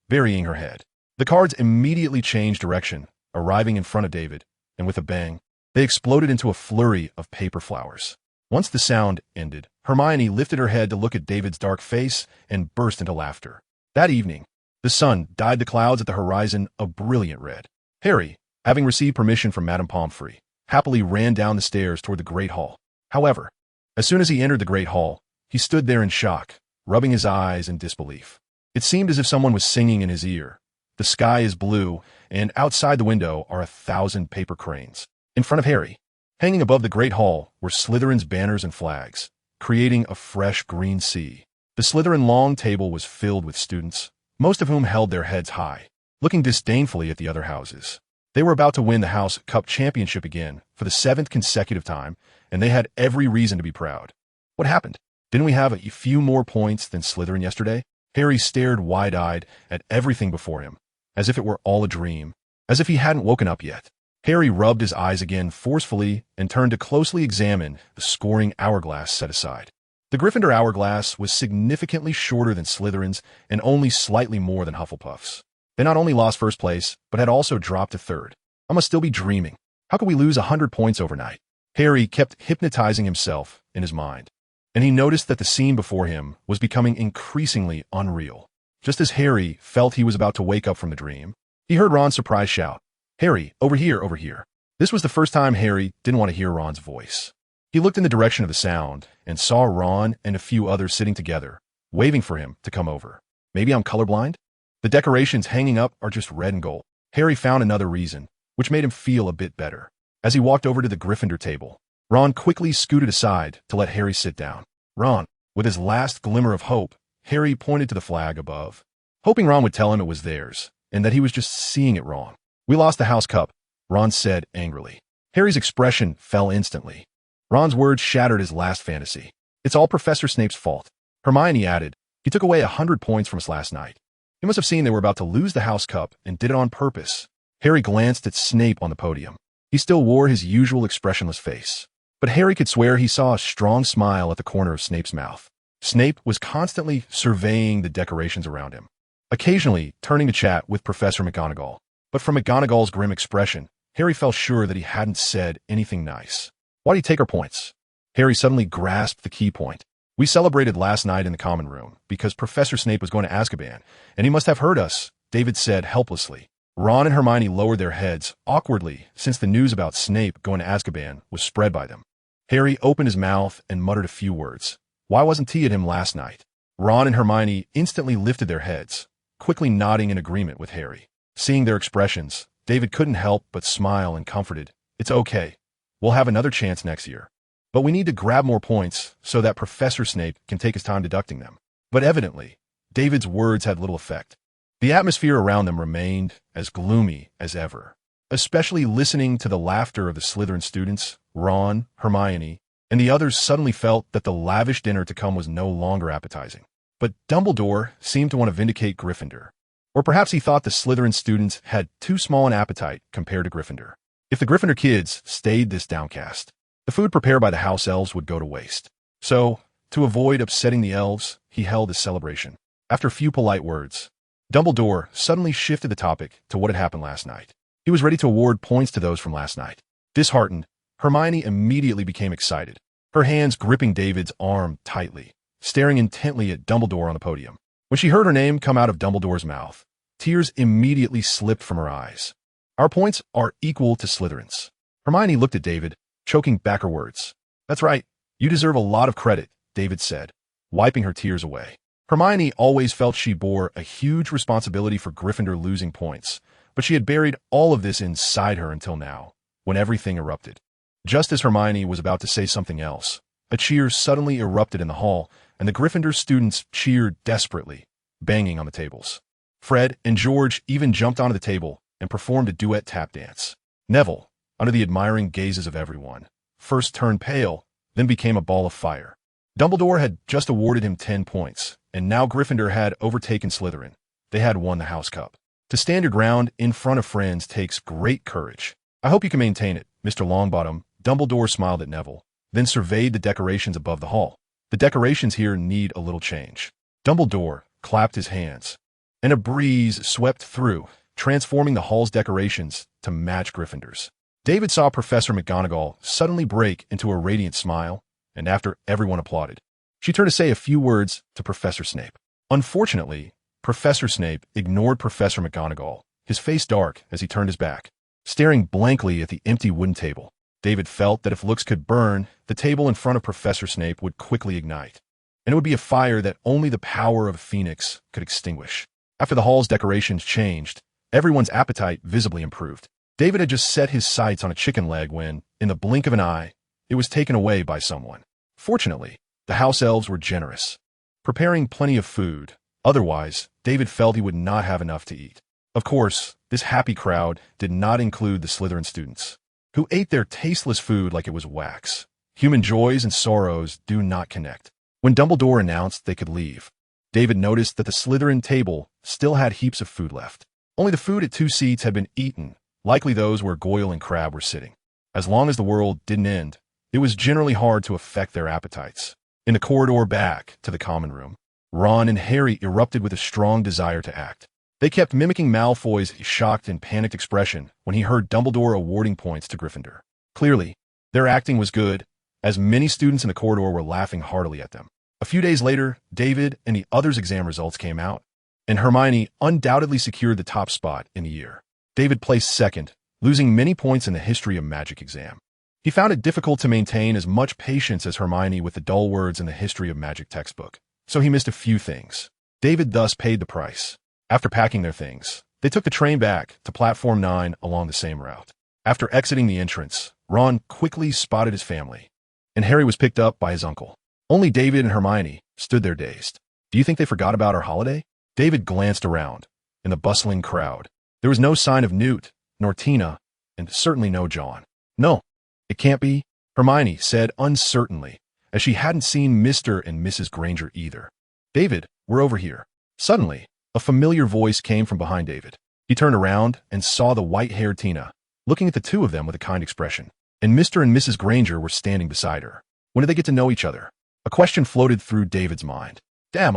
burying her head. The cards immediately changed direction, arriving in front of David, and with a bang, they exploded into a flurry of paper flowers. Once the sound ended, Hermione lifted her head to look at David's dark face and burst into laughter. That evening, the sun dyed the clouds at the horizon a brilliant red. Harry, having received permission from Madame Pomfrey, happily ran down the stairs toward the Great Hall. However, as soon as he entered the Great Hall, he stood there in shock, rubbing his eyes in disbelief. It seemed as if someone was singing in his ear. The sky is blue, and outside the window are 1,000 paper cranes. In front of Harry, hanging above the Great Hall, were Slytherin's banners and flags, creating a fresh green sea. The Slytherin long table was filled with students, most of whom held their heads high, looking disdainfully at the other houses. They were about to win the House Cup championship again for the 7th consecutive time, and they had every reason to be proud. What happened? Didn't we have a few more points than Slytherin yesterday? Harry stared wide-eyed at everything before him, as if it were all a dream, as if he hadn't woken up yet. Harry rubbed his eyes again forcefully and turned to closely examine the scoring hourglass set aside. The Gryffindor hourglass was significantly shorter than Slytherin's and only slightly more than Hufflepuff's. They not only lost first place, but had also dropped to third. I must still be dreaming. How could we lose 100 points overnight? Harry kept hypnotizing himself in his mind, and he noticed that the scene before him was becoming increasingly unreal. Just as Harry felt he was about to wake up from the dream, he heard Ron's surprised shout, "Harry, over here, over here." This was the first time Harry didn't want to hear Ron's voice. He looked in the direction of the sound and saw Ron and a few others sitting together, waving for him to come over. Maybe I'm colorblind? The decorations hanging up are just red and gold. Harry found another reason, which made him feel a bit better. As he walked over to the Gryffindor table, Ron quickly scooted aside to let Harry sit down. Ron, with his last glimmer of hope, Harry pointed to the flag above, hoping Ron would tell him it was theirs, and that he was just seeing it wrong. "We lost the House Cup," Ron said angrily. Harry's expression fell instantly. Ron's words shattered his last fantasy. "It's all Professor Snape's fault." Hermione added, "He took away 100 points from us last night. He must have seen they were about to lose the House Cup and did it on purpose." Harry glanced at Snape on the podium. He still wore his usual expressionless face, but Harry could swear he saw a strong smile at the corner of Snape's mouth. Snape was constantly surveying the decorations around him, occasionally turning to chat with Professor McGonagall. But from McGonagall's grim expression, Harry felt sure that he hadn't said anything nice. "Why do you take our points?" Harry suddenly grasped the key point. "We celebrated last night in the common room because Professor Snape was going to Azkaban, and he must have heard us," David said helplessly. Ron and Hermione lowered their heads awkwardly since the news about Snape going to Azkaban was spread by them. Harry opened his mouth and muttered a few words. Why wasn't he at him last night? Ron and Hermione instantly lifted their heads, quickly nodding in agreement with Harry. Seeing their expressions, David couldn't help but smile and comforted. "It's okay. We'll have another chance next year. But we need to grab more points so that Professor Snape can take his time deducting them." But evidently, David's words had little effect. The atmosphere around them remained as gloomy as ever, especially listening to the laughter of the Slytherin students. Ron, Hermione, and the others suddenly felt that the lavish dinner to come was no longer appetizing. But Dumbledore seemed to want to vindicate Gryffindor. Or perhaps he thought the Slytherin students had too small an appetite compared to Gryffindor. If the Gryffindor kids stayed this downcast, the food prepared by the house elves would go to waste. So, to avoid upsetting the elves, he held his celebration. After a few polite words, Dumbledore suddenly shifted the topic to what had happened last night. He was ready to award points to those from last night. Disheartened, Hermione immediately became excited, her hands gripping David's arm tightly, staring intently at Dumbledore on the podium. When she heard her name come out of Dumbledore's mouth, tears immediately slipped from her eyes. "Our points are equal to Slytherin's." Hermione looked at David, choking back her words. "That's right. You deserve a lot of credit," David said, wiping her tears away. Hermione always felt she bore a huge responsibility for Gryffindor losing points, but she had buried all of this inside her until now, when everything erupted. Just as Hermione was about to say something else, a cheer suddenly erupted in the hall, and the Gryffindor students cheered desperately, banging on the tables. Fred and George even jumped onto the table and performed a duet tap dance. Neville, under the admiring gazes of everyone, first turned pale, then became a ball of fire. Dumbledore had just awarded him 10 points, and now Gryffindor had overtaken Slytherin. They had won the House Cup. To stand your ground in front of friends takes great courage. "I hope you can maintain it, Mr. Longbottom." Dumbledore smiled at Neville, then surveyed the decorations above the hall. "The decorations here need a little change." Dumbledore clapped his hands, and a breeze swept through, transforming the hall's decorations to match Gryffindor's. David saw Professor McGonagall suddenly break into a radiant smile, and after everyone applauded, she turned to say a few words to Professor Snape. Unfortunately, Professor Snape ignored Professor McGonagall his face dark as he turned his back, staring blankly at the empty wooden table. David felt that if looks could burn, the table in front of Professor Snape would quickly ignite, and it would be a fire that only the power of a phoenix could extinguish. After the hall's decorations changed, everyone's appetite visibly improved. David had just set his sights on a chicken leg when, in the blink of an eye, it was taken away by someone. Fortunately, the house elves were generous, preparing plenty of food. Otherwise, David felt he would not have enough to eat. Of course, this happy crowd did not include the Slytherin students, who ate their tasteless food like it was wax. Human joys and sorrows do not connect. When Dumbledore announced they could leave, David noticed that the Slytherin table still had heaps of food left. Only the food at 2 seats had been eaten, likely those where Goyle and Crabbe were sitting. As long as the world didn't end, it was generally hard to affect their appetites. In the corridor back to the common room, Ron and Harry erupted with a strong desire to act. They kept mimicking Malfoy's shocked and panicked expression when he heard Dumbledore awarding points to Gryffindor. Clearly, their acting was good, as many students in the corridor were laughing heartily at them. A few days later, David and the others' exam results came out, and Hermione undoubtedly secured the top spot in the year. David placed second, losing many points in the history of magic exam. He found it difficult to maintain as much patience as Hermione with the dull words in the history of magic textbook, so he missed a few things. David thus paid the price. After packing their things, they took the train back to Platform 9 along the same route. After exiting the entrance, Ron quickly spotted his family, and Harry was picked up by his uncle. Only David and Hermione stood there dazed. "Do you think they forgot about our holiday?" David glanced around. In the bustling crowd, there was no sign of Newt, nor Tina, and certainly no John. "No, it can't be," Hermione said uncertainly, as she hadn't seen Mr. and Mrs. Granger either. "David, we're over here." Suddenly, a familiar voice came from behind David. He turned around and saw the white-haired Tina, looking at the two of them with a kind expression. And Mr. and Mrs. Granger were standing beside her. When did they get to know each other? A question floated through David's mind. "Damn,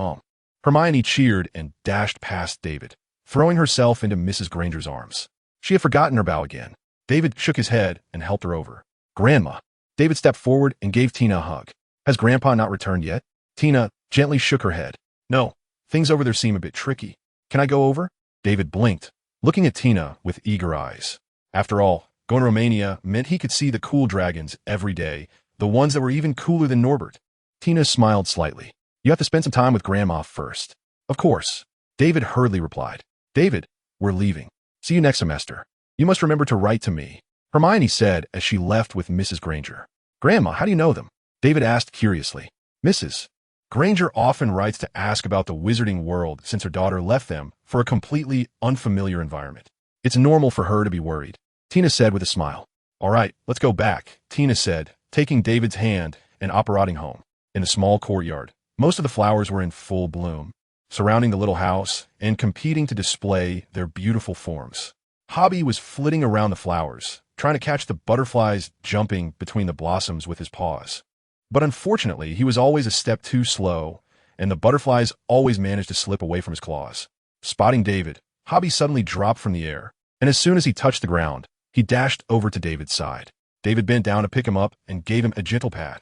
Hermione cheered and dashed past David, throwing herself into Mrs. Granger's arms. She had forgotten her bow again. David shook his head and helped her over. "Grandma." David stepped forward and gave Tina a hug. "Has Grandpa not returned yet?" Tina gently shook her head. "No. Things over there seem a bit tricky. Can I go over?" David blinked, looking at Tina with eager eyes. After all, going to Romania meant he could see the cool dragons every day, the ones that were even cooler than Norbert. Tina smiled slightly. "You have to spend some time with Grandma first." "Of course," David hurriedly replied. "David, we're leaving. See you next semester. You must remember to write to me," Hermione said as she left with Mrs. Granger. "Grandma, how do you know them?" David asked curiously. "Mrs. Granger often writes to ask about the wizarding world since her daughter left them for a completely unfamiliar environment. It's normal for her to be worried," Tina said with a smile. "All right, let's go back," Tina said, taking David's hand and operating home. In the small courtyard, most of the flowers were in full bloom, surrounding the little house and competing to display their beautiful forms. Hobby was flitting around the flowers, trying to catch the butterflies jumping between the blossoms with his paws. But unfortunately, he was always a step too slow, and the butterflies always managed to slip away from his claws. Spotting David, Hobby suddenly dropped from the air, and as soon as he touched the ground, he dashed over to David's side. David bent down to pick him up and gave him a gentle pat,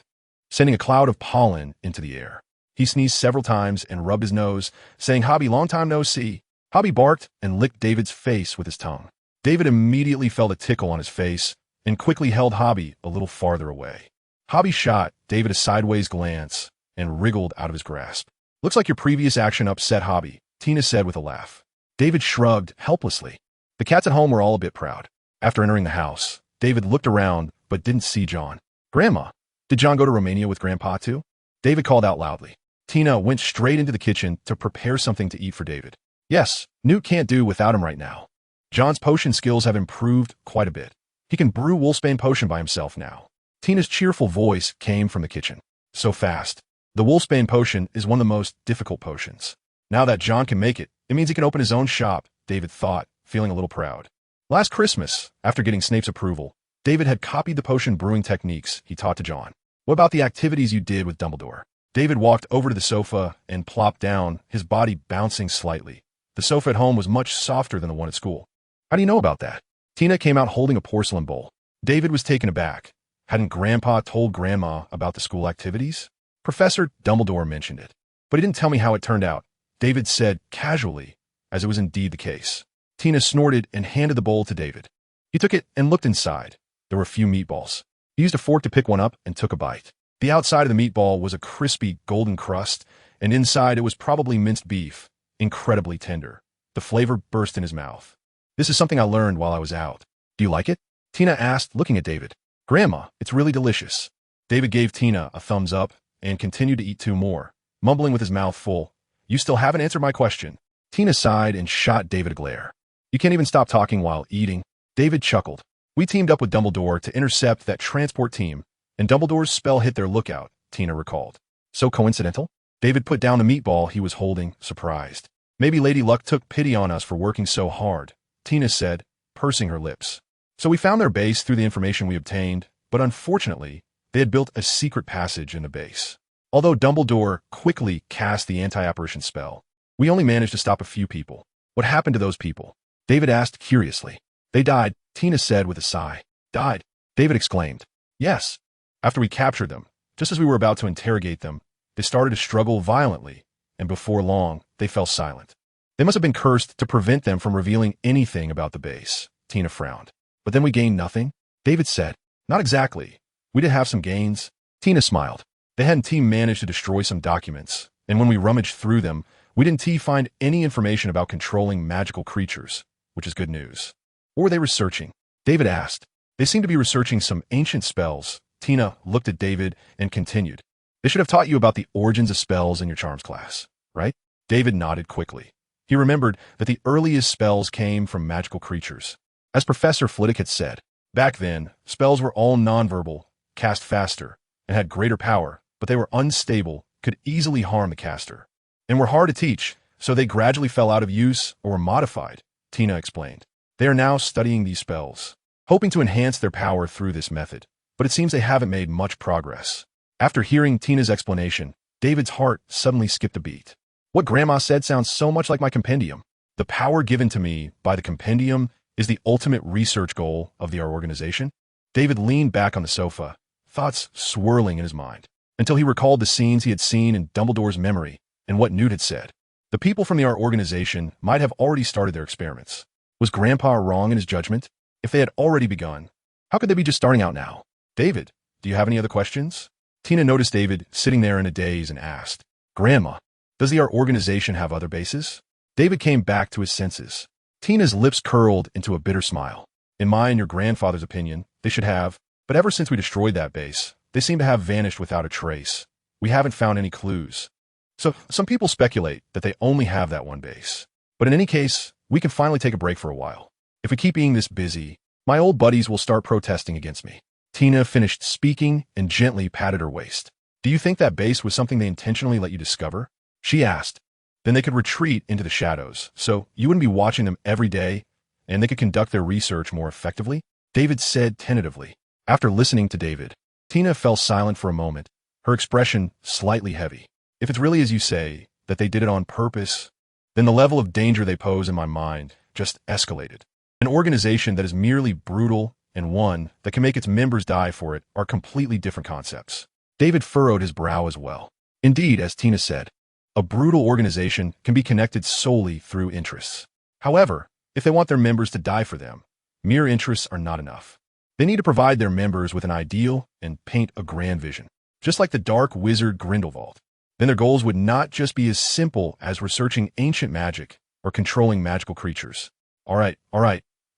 sending a cloud of pollen into the air. He sneezed several times and rubbed his nose, saying, "Hobby, long time no see." Hobby barked and licked David's face with his tongue. David immediately felt a tickle on his face and quickly held Hobby a little farther away. Hobby shot David a sideways glance and wriggled out of his grasp. "Looks like your previous action upset Hobby," Tina said with a laugh. David shrugged helplessly. The cats at home were all a bit proud. After entering the house, David looked around but didn't see John. "Grandma, did John go to Romania with Grandpa too?" David called out loudly. Tina went straight into the kitchen to prepare something to eat for David. "Yes, Newt can't do without him right now. John's potion skills have improved quite a bit. He can brew Wolfsbane potion by himself now." Tina's cheerful voice came from the kitchen. "So fast. The Wolfsbane potion is one of the most difficult potions. Now that John can make it, it means he can open his own shop," David thought, feeling a little proud. Last Christmas, after getting Snape's approval, David had copied the potion brewing techniques he taught to John. "What about the activities you did with Dumbledore?" David walked over to the sofa and plopped down, his body bouncing slightly. The sofa at home was much softer than the one at school. "How do you know about that?" Tina came out holding a porcelain bowl. David was taken aback. Hadn't Grandpa told Grandma about the school activities? "Professor Dumbledore mentioned it, but he didn't tell me how it turned out," David said casually, as it was indeed the case. Tina snorted and handed the bowl to David. He took it and looked inside. There were a few meatballs. He used a fork to pick one up and took a bite. The outside of the meatball was a crispy golden crust, and inside it was probably minced beef, incredibly tender. The flavor burst in his mouth. This is something I learned while I was out. Do you like it? Tina asked, looking at David. Grandma, it's really delicious. David gave Tina a thumbs up and continued to eat 2 more, mumbling with his mouth full. You still haven't answered my question. Tina sighed and shot David a glare. You can't even stop talking while eating. David chuckled. We teamed up with Dumbledore to intercept that transport team, and Dumbledore's spell hit their lookout, Tina recalled. So coincidental? David put down the meatball he was holding, surprised. Maybe Lady Luck took pity on us for working so hard, Tina said, pursing her lips. So we found their base through the information we obtained, but unfortunately, they had built a secret passage in the base. Although Dumbledore quickly cast the anti-apparition spell, we only managed to stop a few people. What happened to those people? David asked curiously. They died, Tina said with a sigh. Died? David exclaimed. Yes. After we captured them, just as we were about to interrogate them, they started to struggle violently, and before long, they fell silent. They must have been cursed to prevent them from revealing anything about the base, Tina frowned. But then we gained nothing? David said. Not exactly. We did have some gains. Tina smiled. They hadn't managed to destroy some documents, and when we rummaged through them, we didn't find any information about controlling magical creatures, which is good news. What were they researching? David asked. They seemed to be researching some ancient spells. Tina looked at David and continued. They should have taught you about the origins of spells in your charms class, right? David nodded quickly. He remembered that the earliest spells came from magical creatures. As Professor Flitwick had said, back then, spells were all nonverbal, cast faster, and had greater power, but they were unstable, could easily harm the caster, and were hard to teach, so they gradually fell out of use or were modified, Tina explained. They are now studying these spells, hoping to enhance their power through this method, but it seems they haven't made much progress. After hearing Tina's explanation, David's heart suddenly skipped a beat. What Grandma said sounds so much like my compendium. The power given to me by the compendium is the ultimate research goal of our organization. David leaned back on the sofa, thoughts swirling in his mind, until he recalled the scenes he had seen in Dumbledore's memory and what Newt had said. The people from our organization might have already started their experiments. Was Grandpa wrong in his judgment? If they had already begun, how could they be just starting out now? David, do you have any other questions? Tina noticed David sitting there in a daze and asked, Grandma, does our organization have other bases? David came back to his senses. Tina's lips curled into a bitter smile. In my and your grandfather's opinion, they should have, but ever since we destroyed that base, they seem to have vanished without a trace. We haven't found any clues. So some people speculate that they only have that one base. But in any case, we can finally take a break for a while. If we keep being this busy, my old buddies will start protesting against me. Tina finished speaking and gently patted her waist. Do you think that base was something they intentionally let you discover? She asked. Then they could retreat into the shadows, so you wouldn't be watching them every day, and they could conduct their research more effectively? David said tentatively. After listening to David, Tina fell silent for a moment, her expression slightly heavy. If it's really as you say, that they did it on purpose, then the level of danger they pose in my mind just escalated. An organization that is merely brutal and one that can make its members die for it are completely different concepts. David furrowed his brow as well. Indeed, as Tina said, a brutal organization can be connected solely through interests. However, if they want their members to die for them, mere interests are not enough. They need to provide their members with an ideal and paint a grand vision, just like the dark wizard Grindelwald. Then their goals would not just be as simple as researching ancient magic or controlling magical creatures. All right,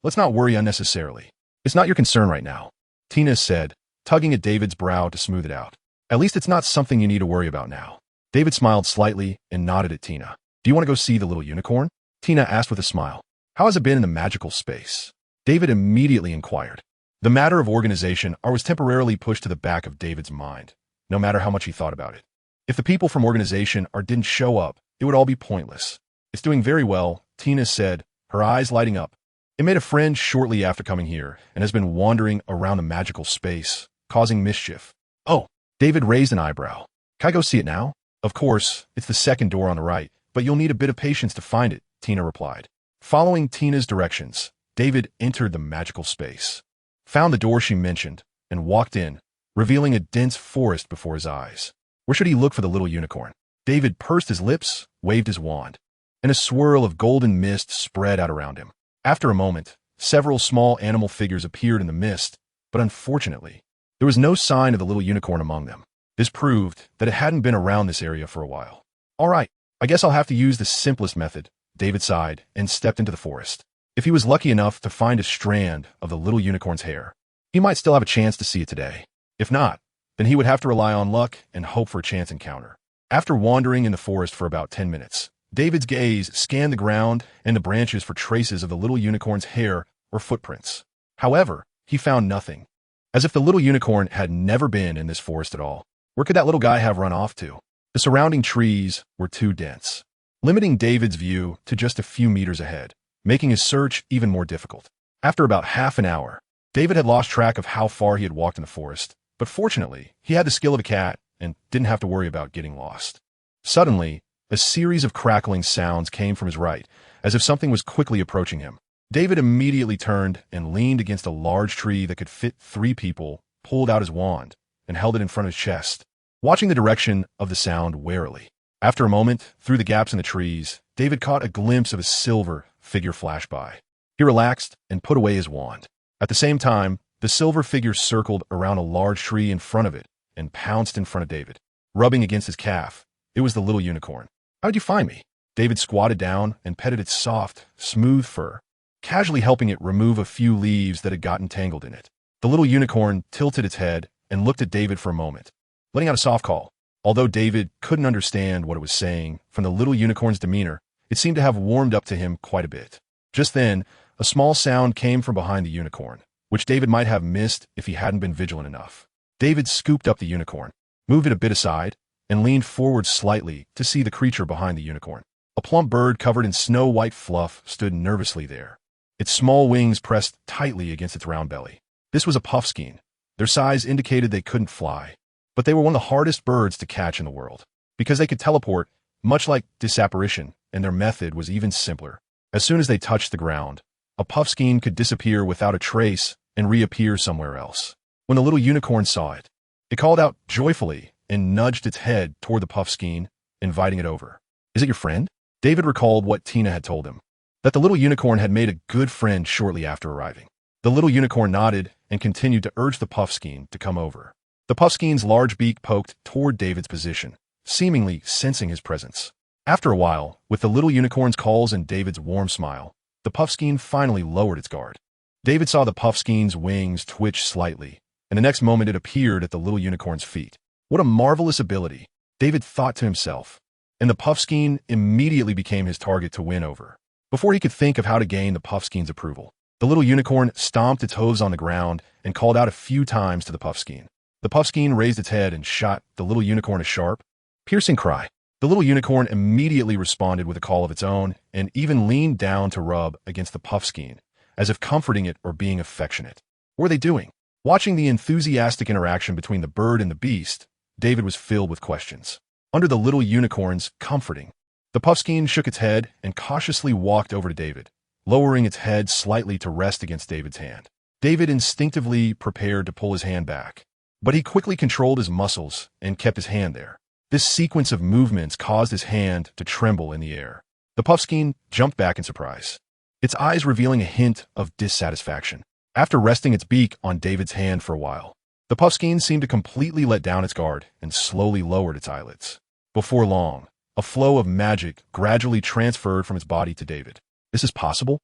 let's not worry unnecessarily. It's not your concern right now, Tina said, tugging at David's brow to smooth it out. At least it's not something you need to worry about now. David smiled slightly and nodded at Tina. Do you want to go see the little unicorn? Tina asked with a smile. How has it been in the magical space? David immediately inquired. The matter of organization was temporarily pushed to the back of David's mind, no matter how much he thought about it. If the people from organization didn't show up, it would all be pointless. It's doing very well, Tina said, her eyes lighting up. It made a friend shortly after coming here and has been wandering around the magical space, causing mischief. Oh, David raised an eyebrow. Can I go see it now? Of course, it's the second door on the right, but you'll need a bit of patience to find it, Tina replied. Following Tina's directions, David entered the magical space, found the door she mentioned, and walked in, revealing a dense forest before his eyes. Where should he look for the little unicorn? David pursed his lips, waved his wand, and a swirl of golden mist spread out around him. After a moment, several small animal figures appeared in the mist, but unfortunately, there was no sign of the little unicorn among them. This proved that it hadn't been around this area for a while. All right, I guess I'll have to use the simplest method, David sighed and stepped into the forest. If he was lucky enough to find a strand of the little unicorn's hair, he might still have a chance to see it today. If not, then he would have to rely on luck and hope for a chance encounter. After wandering in the forest for about 10 minutes, David's gaze scanned the ground and the branches for traces of the little unicorn's hair or footprints. However, he found nothing. As if the little unicorn had never been in this forest at all. Where could that little guy have run off to? The surrounding trees were too dense, limiting David's view to just a few meters ahead, making his search even more difficult. After about half an hour, David had lost track of how far he had walked in the forest, but fortunately, he had the skill of a cat and didn't have to worry about getting lost. Suddenly, a series of crackling sounds came from his right, as if something was quickly approaching him. David immediately turned and leaned against a large tree that could fit 3 people, pulled out his wand, and held it in front of his chest, watching the direction of the sound warily. After a moment, through the gaps in the trees, David caught a glimpse of a silver figure flash by. He relaxed and put away his wand. At the same time, the silver figure circled around a large tree in front of it and pounced in front of David, rubbing against his calf. It was the little unicorn. "How did you find me?" David squatted down and petted its soft, smooth fur, casually helping it remove a few leaves that had gotten tangled in it. The little unicorn tilted its head and looked at David for a moment, letting out a soft call. Although David couldn't understand what it was saying, from the little unicorn's demeanor, it seemed to have warmed up to him quite a bit. Just then, a small sound came from behind the unicorn, which David might have missed if he hadn't been vigilant enough. David scooped up the unicorn, moved it a bit aside, and leaned forward slightly to see the creature behind the unicorn. A plump bird covered in snow-white fluff stood nervously there, its small wings pressed tightly against its round belly. This was a puffskein. Their size indicated they couldn't fly, but they were one of the hardest birds to catch in the world, because they could teleport, much like disapparition, and their method was even simpler. As soon as they touched the ground, a puffskein could disappear without a trace and reappear somewhere else. When the little unicorn saw it, it called out joyfully and nudged its head toward the puffskein, inviting it over. "Is it your friend?" David recalled what Tina had told him, that the little unicorn had made a good friend shortly after arriving. The little unicorn nodded and continued to urge the puffskein to come over. The puffskein's large beak poked toward David's position, seemingly sensing his presence. After a while, with the little unicorn's calls and David's warm smile, the puffskein finally lowered its guard. David saw the puffskein's wings twitch slightly, and the next moment it appeared at the little unicorn's feet. What a marvelous ability, David thought to himself, and the puffskein immediately became his target to win over. Before he could think of how to gain the puffskein's approval, the little unicorn stomped its hooves on the ground and called out a few times to the puffskein. The puffskein raised its head and shot the little unicorn a sharp, piercing cry. The little unicorn immediately responded with a call of its own and even leaned down to rub against the puffskein, as if comforting it or being affectionate. What were they doing? Watching the enthusiastic interaction between the bird and the beast, David was filled with questions. Under the little unicorn's comforting, the puffskein shook its head and cautiously walked over to David, lowering its head slightly to rest against David's hand. David instinctively prepared to pull his hand back, but he quickly controlled his muscles and kept his hand there. This sequence of movements caused his hand to tremble in the air. The puffskein jumped back in surprise, its eyes revealing a hint of dissatisfaction. After resting its beak on David's hand for a while, the puffskein seemed to completely let down its guard and slowly lowered its eyelids. Before long, a flow of magic gradually transferred from its body to David. This is possible?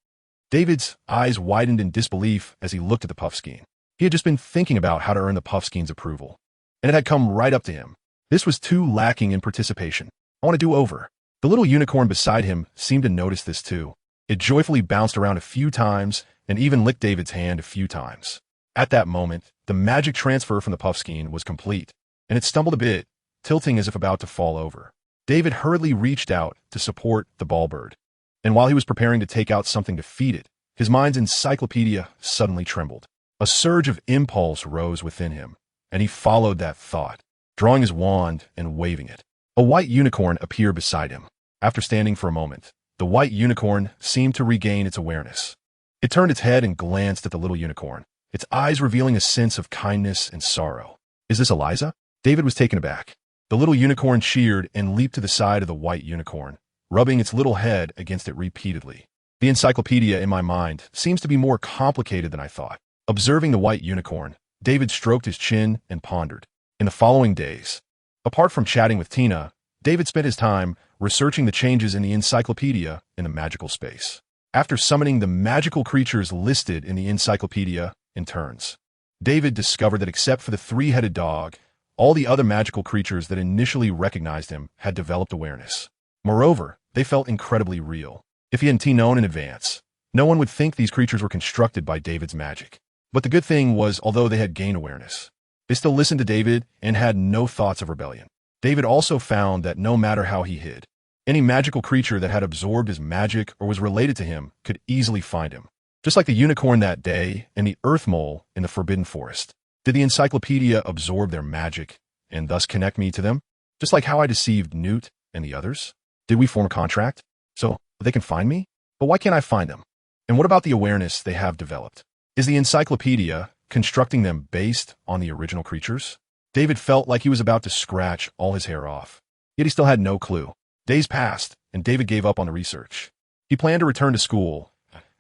David's eyes widened in disbelief as he looked at the puffskein. He had just been thinking about how to earn the puffskein's approval, and it had come right up to him. This was too lacking in participation. "I want to do over." The little unicorn beside him seemed to notice this too. It joyfully bounced around a few times and even licked David's hand a few times. At that moment, the magic transfer from the puffskein was complete, and it stumbled a bit, tilting as if about to fall over. David hurriedly reached out to support the ball bird, and while he was preparing to take out something to feed it, his mind's encyclopedia suddenly trembled. A surge of impulse rose within him, and he followed that thought, drawing his wand and waving it. A white unicorn appeared beside him. After standing for a moment, the white unicorn seemed to regain its awareness. It turned its head and glanced at the little unicorn, its eyes revealing a sense of kindness and sorrow. "Is this Eliza?" David was taken aback. The little unicorn cheered and leaped to the side of the white unicorn, rubbing its little head against it repeatedly. The encyclopedia in my mind seems to be more complicated than I thought. Observing the white unicorn, David stroked his chin and pondered. In the following days, apart from chatting with Tina, David spent his time researching the changes in the encyclopedia in the magical space. After summoning the magical creatures listed in the encyclopedia in turns, David discovered that except for the three-headed dog, all the other magical creatures that initially recognized him had developed awareness. Moreover, they felt incredibly real. If he hadn't known in advance, no one would think these creatures were constructed by David's magic. But the good thing was, although they had gained awareness, they still listened to David and had no thoughts of rebellion. David also found that no matter how he hid, any magical creature that had absorbed his magic or was related to him could easily find him. Just like the unicorn that day and the earth mole in the Forbidden Forest. Did the encyclopedia absorb their magic and thus connect me to them? Just like how I deceived Newt and the others? Did we form a contract? So they can find me? But why can't I find them? And what about the awareness they have developed? Is the encyclopedia constructing them based on the original creatures? David felt like he was about to scratch all his hair off. Yet he still had no clue. Days passed, and David gave up on the research. He planned to return to school,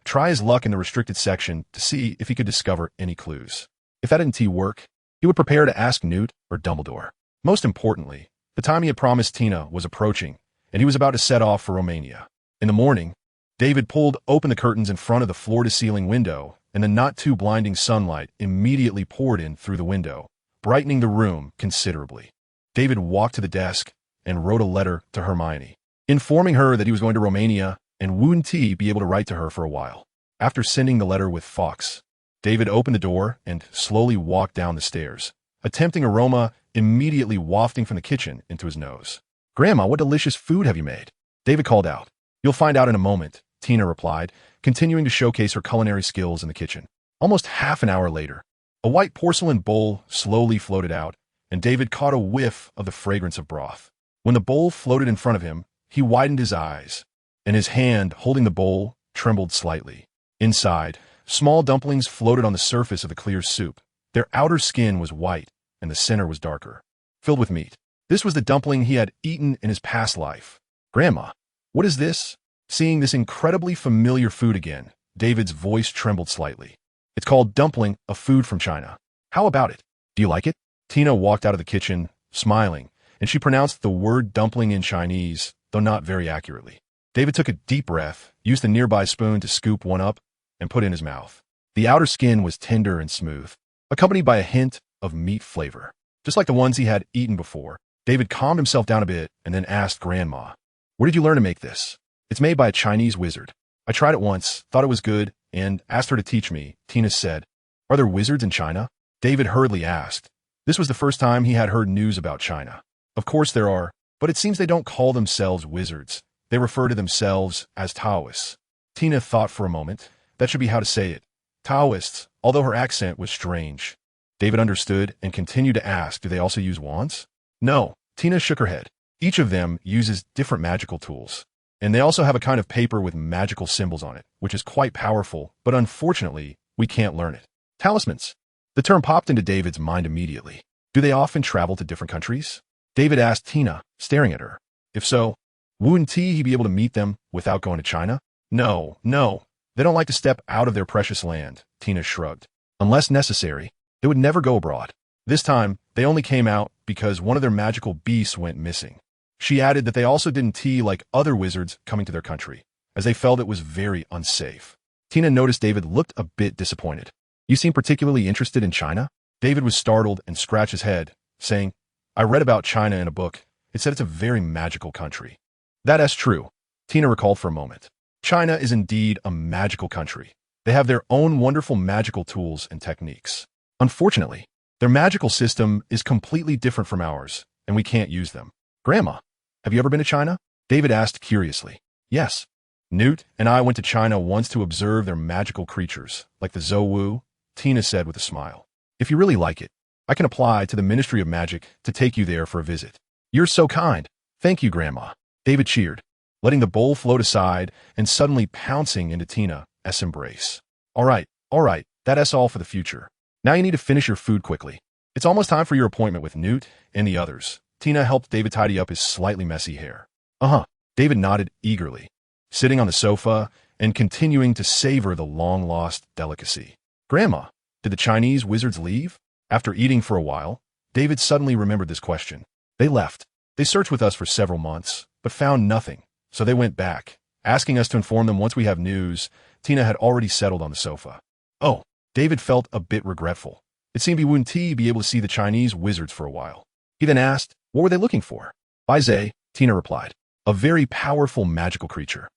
try his luck in the restricted section to see if he could discover any clues. If that didn't work, he would prepare to ask Newt or Dumbledore. Most importantly, the time he had promised Tina was approaching, and he was about to set off for Romania. In the morning, David pulled open the curtains in front of the floor-to-ceiling window, and the not-too-blinding sunlight immediately poured in through the window, brightening the room considerably. David walked to the desk and wrote a letter to Hermione, informing her that he was going to Romania and wouldn't be able to write to her for a while. After sending the letter with Fox, David opened the door and slowly walked down the stairs, a tempting aroma immediately wafting from the kitchen into his nose. "Grandma, what delicious food have you made?" David called out. "You'll find out in a moment," Tina replied, continuing to showcase her culinary skills in the kitchen. Almost half an hour later, a white porcelain bowl slowly floated out, and David caught a whiff of the fragrance of broth. When the bowl floated in front of him, he widened his eyes, and his hand holding the bowl trembled slightly. Inside, small dumplings floated on the surface of the clear soup. Their outer skin was white, and the center was darker, filled with meat. This was the dumpling he had eaten in his past life. "Grandma, what is this?" Seeing this incredibly familiar food again, David's voice trembled slightly. "It's called dumpling, a food from China. How about it? Do you like it?" Tina walked out of the kitchen, smiling, and she pronounced the word dumpling in Chinese, though not very accurately. David took a deep breath, used a nearby spoon to scoop one up, and put it in his mouth. The outer skin was tender and smooth, accompanied by a hint of meat flavor. Just like the ones he had eaten before, David calmed himself down a bit and then asked Grandma, "Where did you learn to make this?" "It's made by a Chinese wizard. I tried it once, thought it was good, and asked her to teach me," Tina said. "Are there wizards in China?" David hurriedly asked. This was the first time he had heard news about China. "Of course there are, but it seems they don't call themselves wizards. They refer to themselves as Taoists." Tina thought for a moment. That should be how to say it. Taoists, although her accent was strange. David understood and continued to ask, "Do they also use wands?" "No," Tina shook her head. "Each of them uses different magical tools. And they also have a kind of paper with magical symbols on it, which is quite powerful, but unfortunately, we can't learn it." "Talismans." The term popped into David's mind immediately. "Do they often travel to different countries?" David asked Tina, staring at her. "If so, wouldn't he be able to meet them without going to China?" No. They don't like to step out of their precious land," Tina shrugged. "Unless necessary, they would never go abroad. This time, they only came out because one of their magical beasts went missing." She added that they also didn't like other wizards coming to their country, as they felt it was very unsafe. Tina noticed David looked a bit disappointed. "You seem particularly interested in China?" David was startled and scratched his head, saying, "I read about China in a book. It said it's a very magical country." "That's true," Tina recalled for a moment. "China is indeed a magical country. They have their own wonderful magical tools and techniques. Unfortunately, their magical system is completely different from ours, and we can't use them." "Grandma, have you ever been to China?" David asked curiously. "Yes. Newt and I went to China once to observe their magical creatures, like the Zhou," Tina said with a smile. "If you really like it, I can apply to the Ministry of Magic to take you there for a visit." "You're so kind. Thank you, Grandma," David cheered, letting the bowl float aside and suddenly pouncing into Tina's embrace. All right, that's all for the future. Now you need to finish your food quickly. It's almost time for your appointment with Newt and the others." Tina helped David tidy up his slightly messy hair. David nodded eagerly. Sitting on the sofa and continuing to savor the long-lost delicacy. Grandma, did the Chinese wizards leave? After eating for a while, David suddenly remembered this question. They left. They searched with us for several months, but found nothing, so they went back, asking us to inform them once we have news. Tina had already settled on the sofa. Oh, David felt a bit regretful. It seemed he wouldn't be able to see the Chinese wizards for a while. He then asked, what were they looking for? Zay, Tina replied. A very powerful magical creature.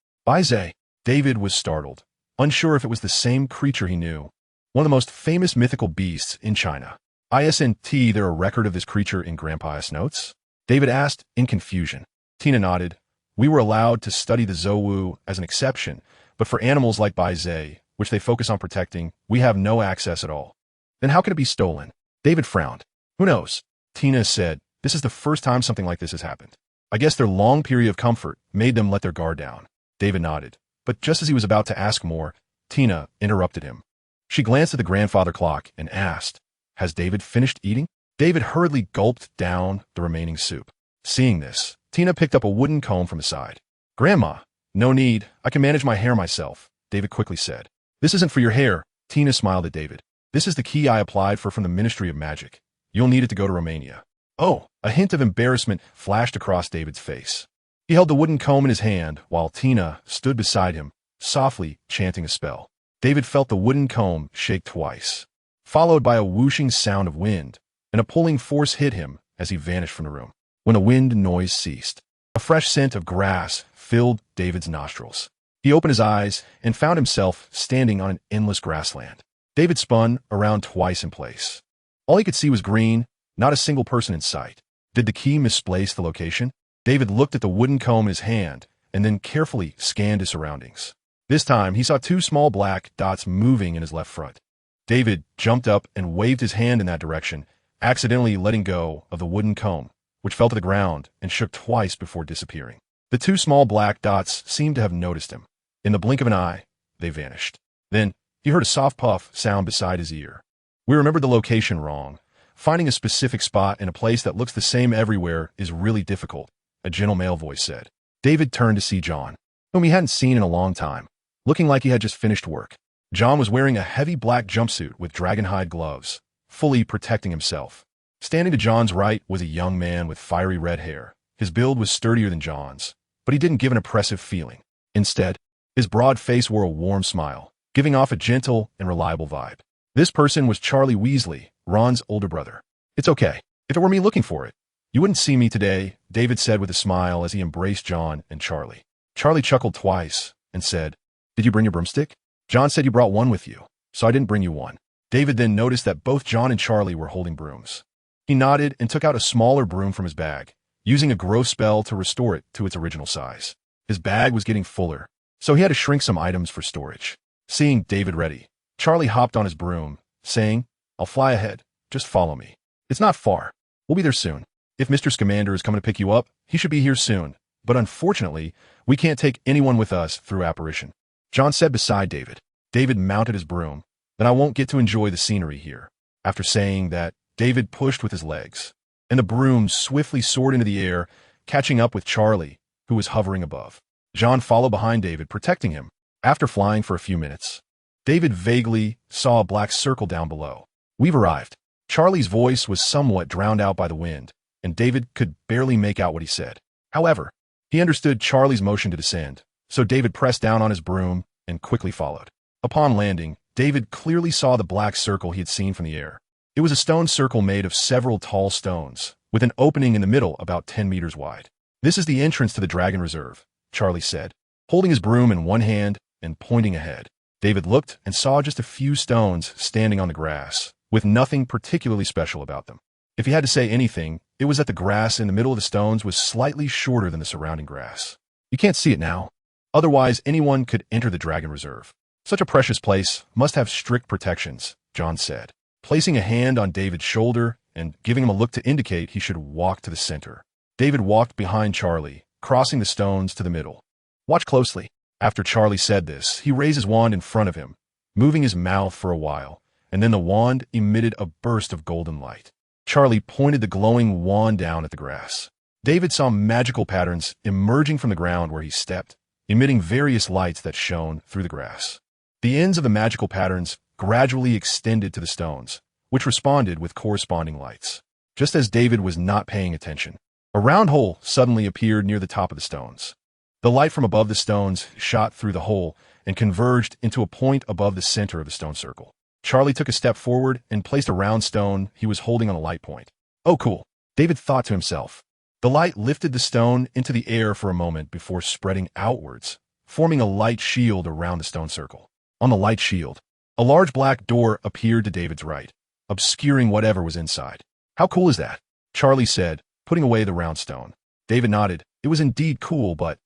Zay. David was startled, unsure if it was the same creature he knew. One of the most famous mythical beasts in China. Isn't there a record of this creature in Grandpa's notes? David asked, in confusion. Tina nodded. We were allowed to study the Zouwu as an exception, but for animals like Zay, which they focus on protecting, we have no access at all. Then how could it be stolen? David frowned. Who knows? Tina said, this is the first time something like this has happened. I guess their long period of comfort made them let their guard down. David nodded. But just as he was about to ask more, Tina interrupted him. She glanced at the grandfather clock and asked, has David finished eating? David hurriedly gulped down the remaining soup. Seeing this, Tina picked up a wooden comb from his side. Grandma, no need, I can manage my hair myself, David quickly said. This isn't for your hair, Tina smiled at David. This is the key I applied for from the Ministry of Magic. You'll need it to go to Romania. Oh, a hint of embarrassment flashed across David's face. He held the wooden comb in his hand while Tina stood beside him, softly chanting a spell. David felt the wooden comb shake twice, followed by a whooshing sound of wind, and a pulling force hit him as he vanished from the room. When the wind noise ceased, a fresh scent of grass filled David's nostrils. He opened his eyes and found himself standing on an endless grassland. David spun around twice in place. All he could see was green, not a single person in sight. Did the key misplace the location? David looked at the wooden comb in his hand and then carefully scanned his surroundings. This time, he saw two small black dots moving in his left front. David jumped up and waved his hand in that direction, accidentally letting go of the wooden comb, which fell to the ground and shook twice before disappearing. The two small black dots seemed to have noticed him. In the blink of an eye, they vanished. Then, he heard a soft puff sound beside his ear. We remembered the location wrong. Finding a specific spot in a place that looks the same everywhere is really difficult, a gentle male voice said. David turned to see John, whom he hadn't seen in a long time, looking like he had just finished work. John was wearing a heavy black jumpsuit with dragonhide gloves, fully protecting himself. Standing to John's right was a young man with fiery red hair. His build was sturdier than John's, but he didn't give an oppressive feeling. Instead, his broad face wore a warm smile, giving off a gentle and reliable vibe. This person was Charlie Weasley, Ron's older brother. It's okay. If it were me looking for it, you wouldn't see me today, David said with a smile as he embraced John and Charlie. Charlie chuckled twice and said, Did you bring your broomstick? John said you brought one with you, so I didn't bring you one. David then noticed that both John and Charlie were holding brooms. He nodded and took out a smaller broom from his bag, using a grow spell to restore it to its original size. His bag was getting fuller, so he had to shrink some items for storage. Seeing David ready, Charlie hopped on his broom, saying, I'll fly ahead. Just follow me. It's not far. We'll be there soon. If Mr. Scamander is coming to pick you up, he should be here soon. But unfortunately, we can't take anyone with us through apparition. John said beside David. David mounted his broom. Then I won't get to enjoy the scenery here. After saying that, David pushed with his legs, and the broom swiftly soared into the air, catching up with Charlie, who was hovering above. John followed behind David, protecting him. After flying for a few minutes, David vaguely saw a black circle down below. We've arrived. Charlie's voice was somewhat drowned out by the wind, and David could barely make out what he said. However, he understood Charlie's motion to descend, so David pressed down on his broom and quickly followed. Upon landing, David clearly saw the black circle he had seen from the air. It was a stone circle made of several tall stones, with an opening in the middle about 10 meters wide. This is the entrance to the Dragon Reserve, Charlie said, holding his broom in one hand and pointing ahead. David looked and saw just a few stones standing on the grass, with nothing particularly special about them. If he had to say anything, it was that the grass in the middle of the stones was slightly shorter than the surrounding grass. You can't see it now. Otherwise, anyone could enter the Dragon Reserve. Such a precious place must have strict protections, John said, placing a hand on David's shoulder and giving him a look to indicate he should walk to the center. David walked behind Charlie, crossing the stones to the middle. Watch closely. After Charlie said this, he raised his wand in front of him, moving his mouth for a while, and then the wand emitted a burst of golden light. Charlie pointed the glowing wand down at the grass. David saw magical patterns emerging from the ground where he stepped, emitting various lights that shone through the grass. The ends of the magical patterns gradually extended to the stones, which responded with corresponding lights. Just as David was not paying attention, a round hole suddenly appeared near the top of the stones. The light from above the stones shot through the hole and converged into a point above the center of the stone circle. Charlie took a step forward and placed a round stone he was holding on the light point. Oh, cool, David thought to himself. The light lifted the stone into the air for a moment before spreading outwards, forming a light shield around the stone circle. On the light shield, a large black door appeared to David's right, obscuring whatever was inside. How cool is that? Charlie said, putting away the round stone. David nodded. It was indeed cool, but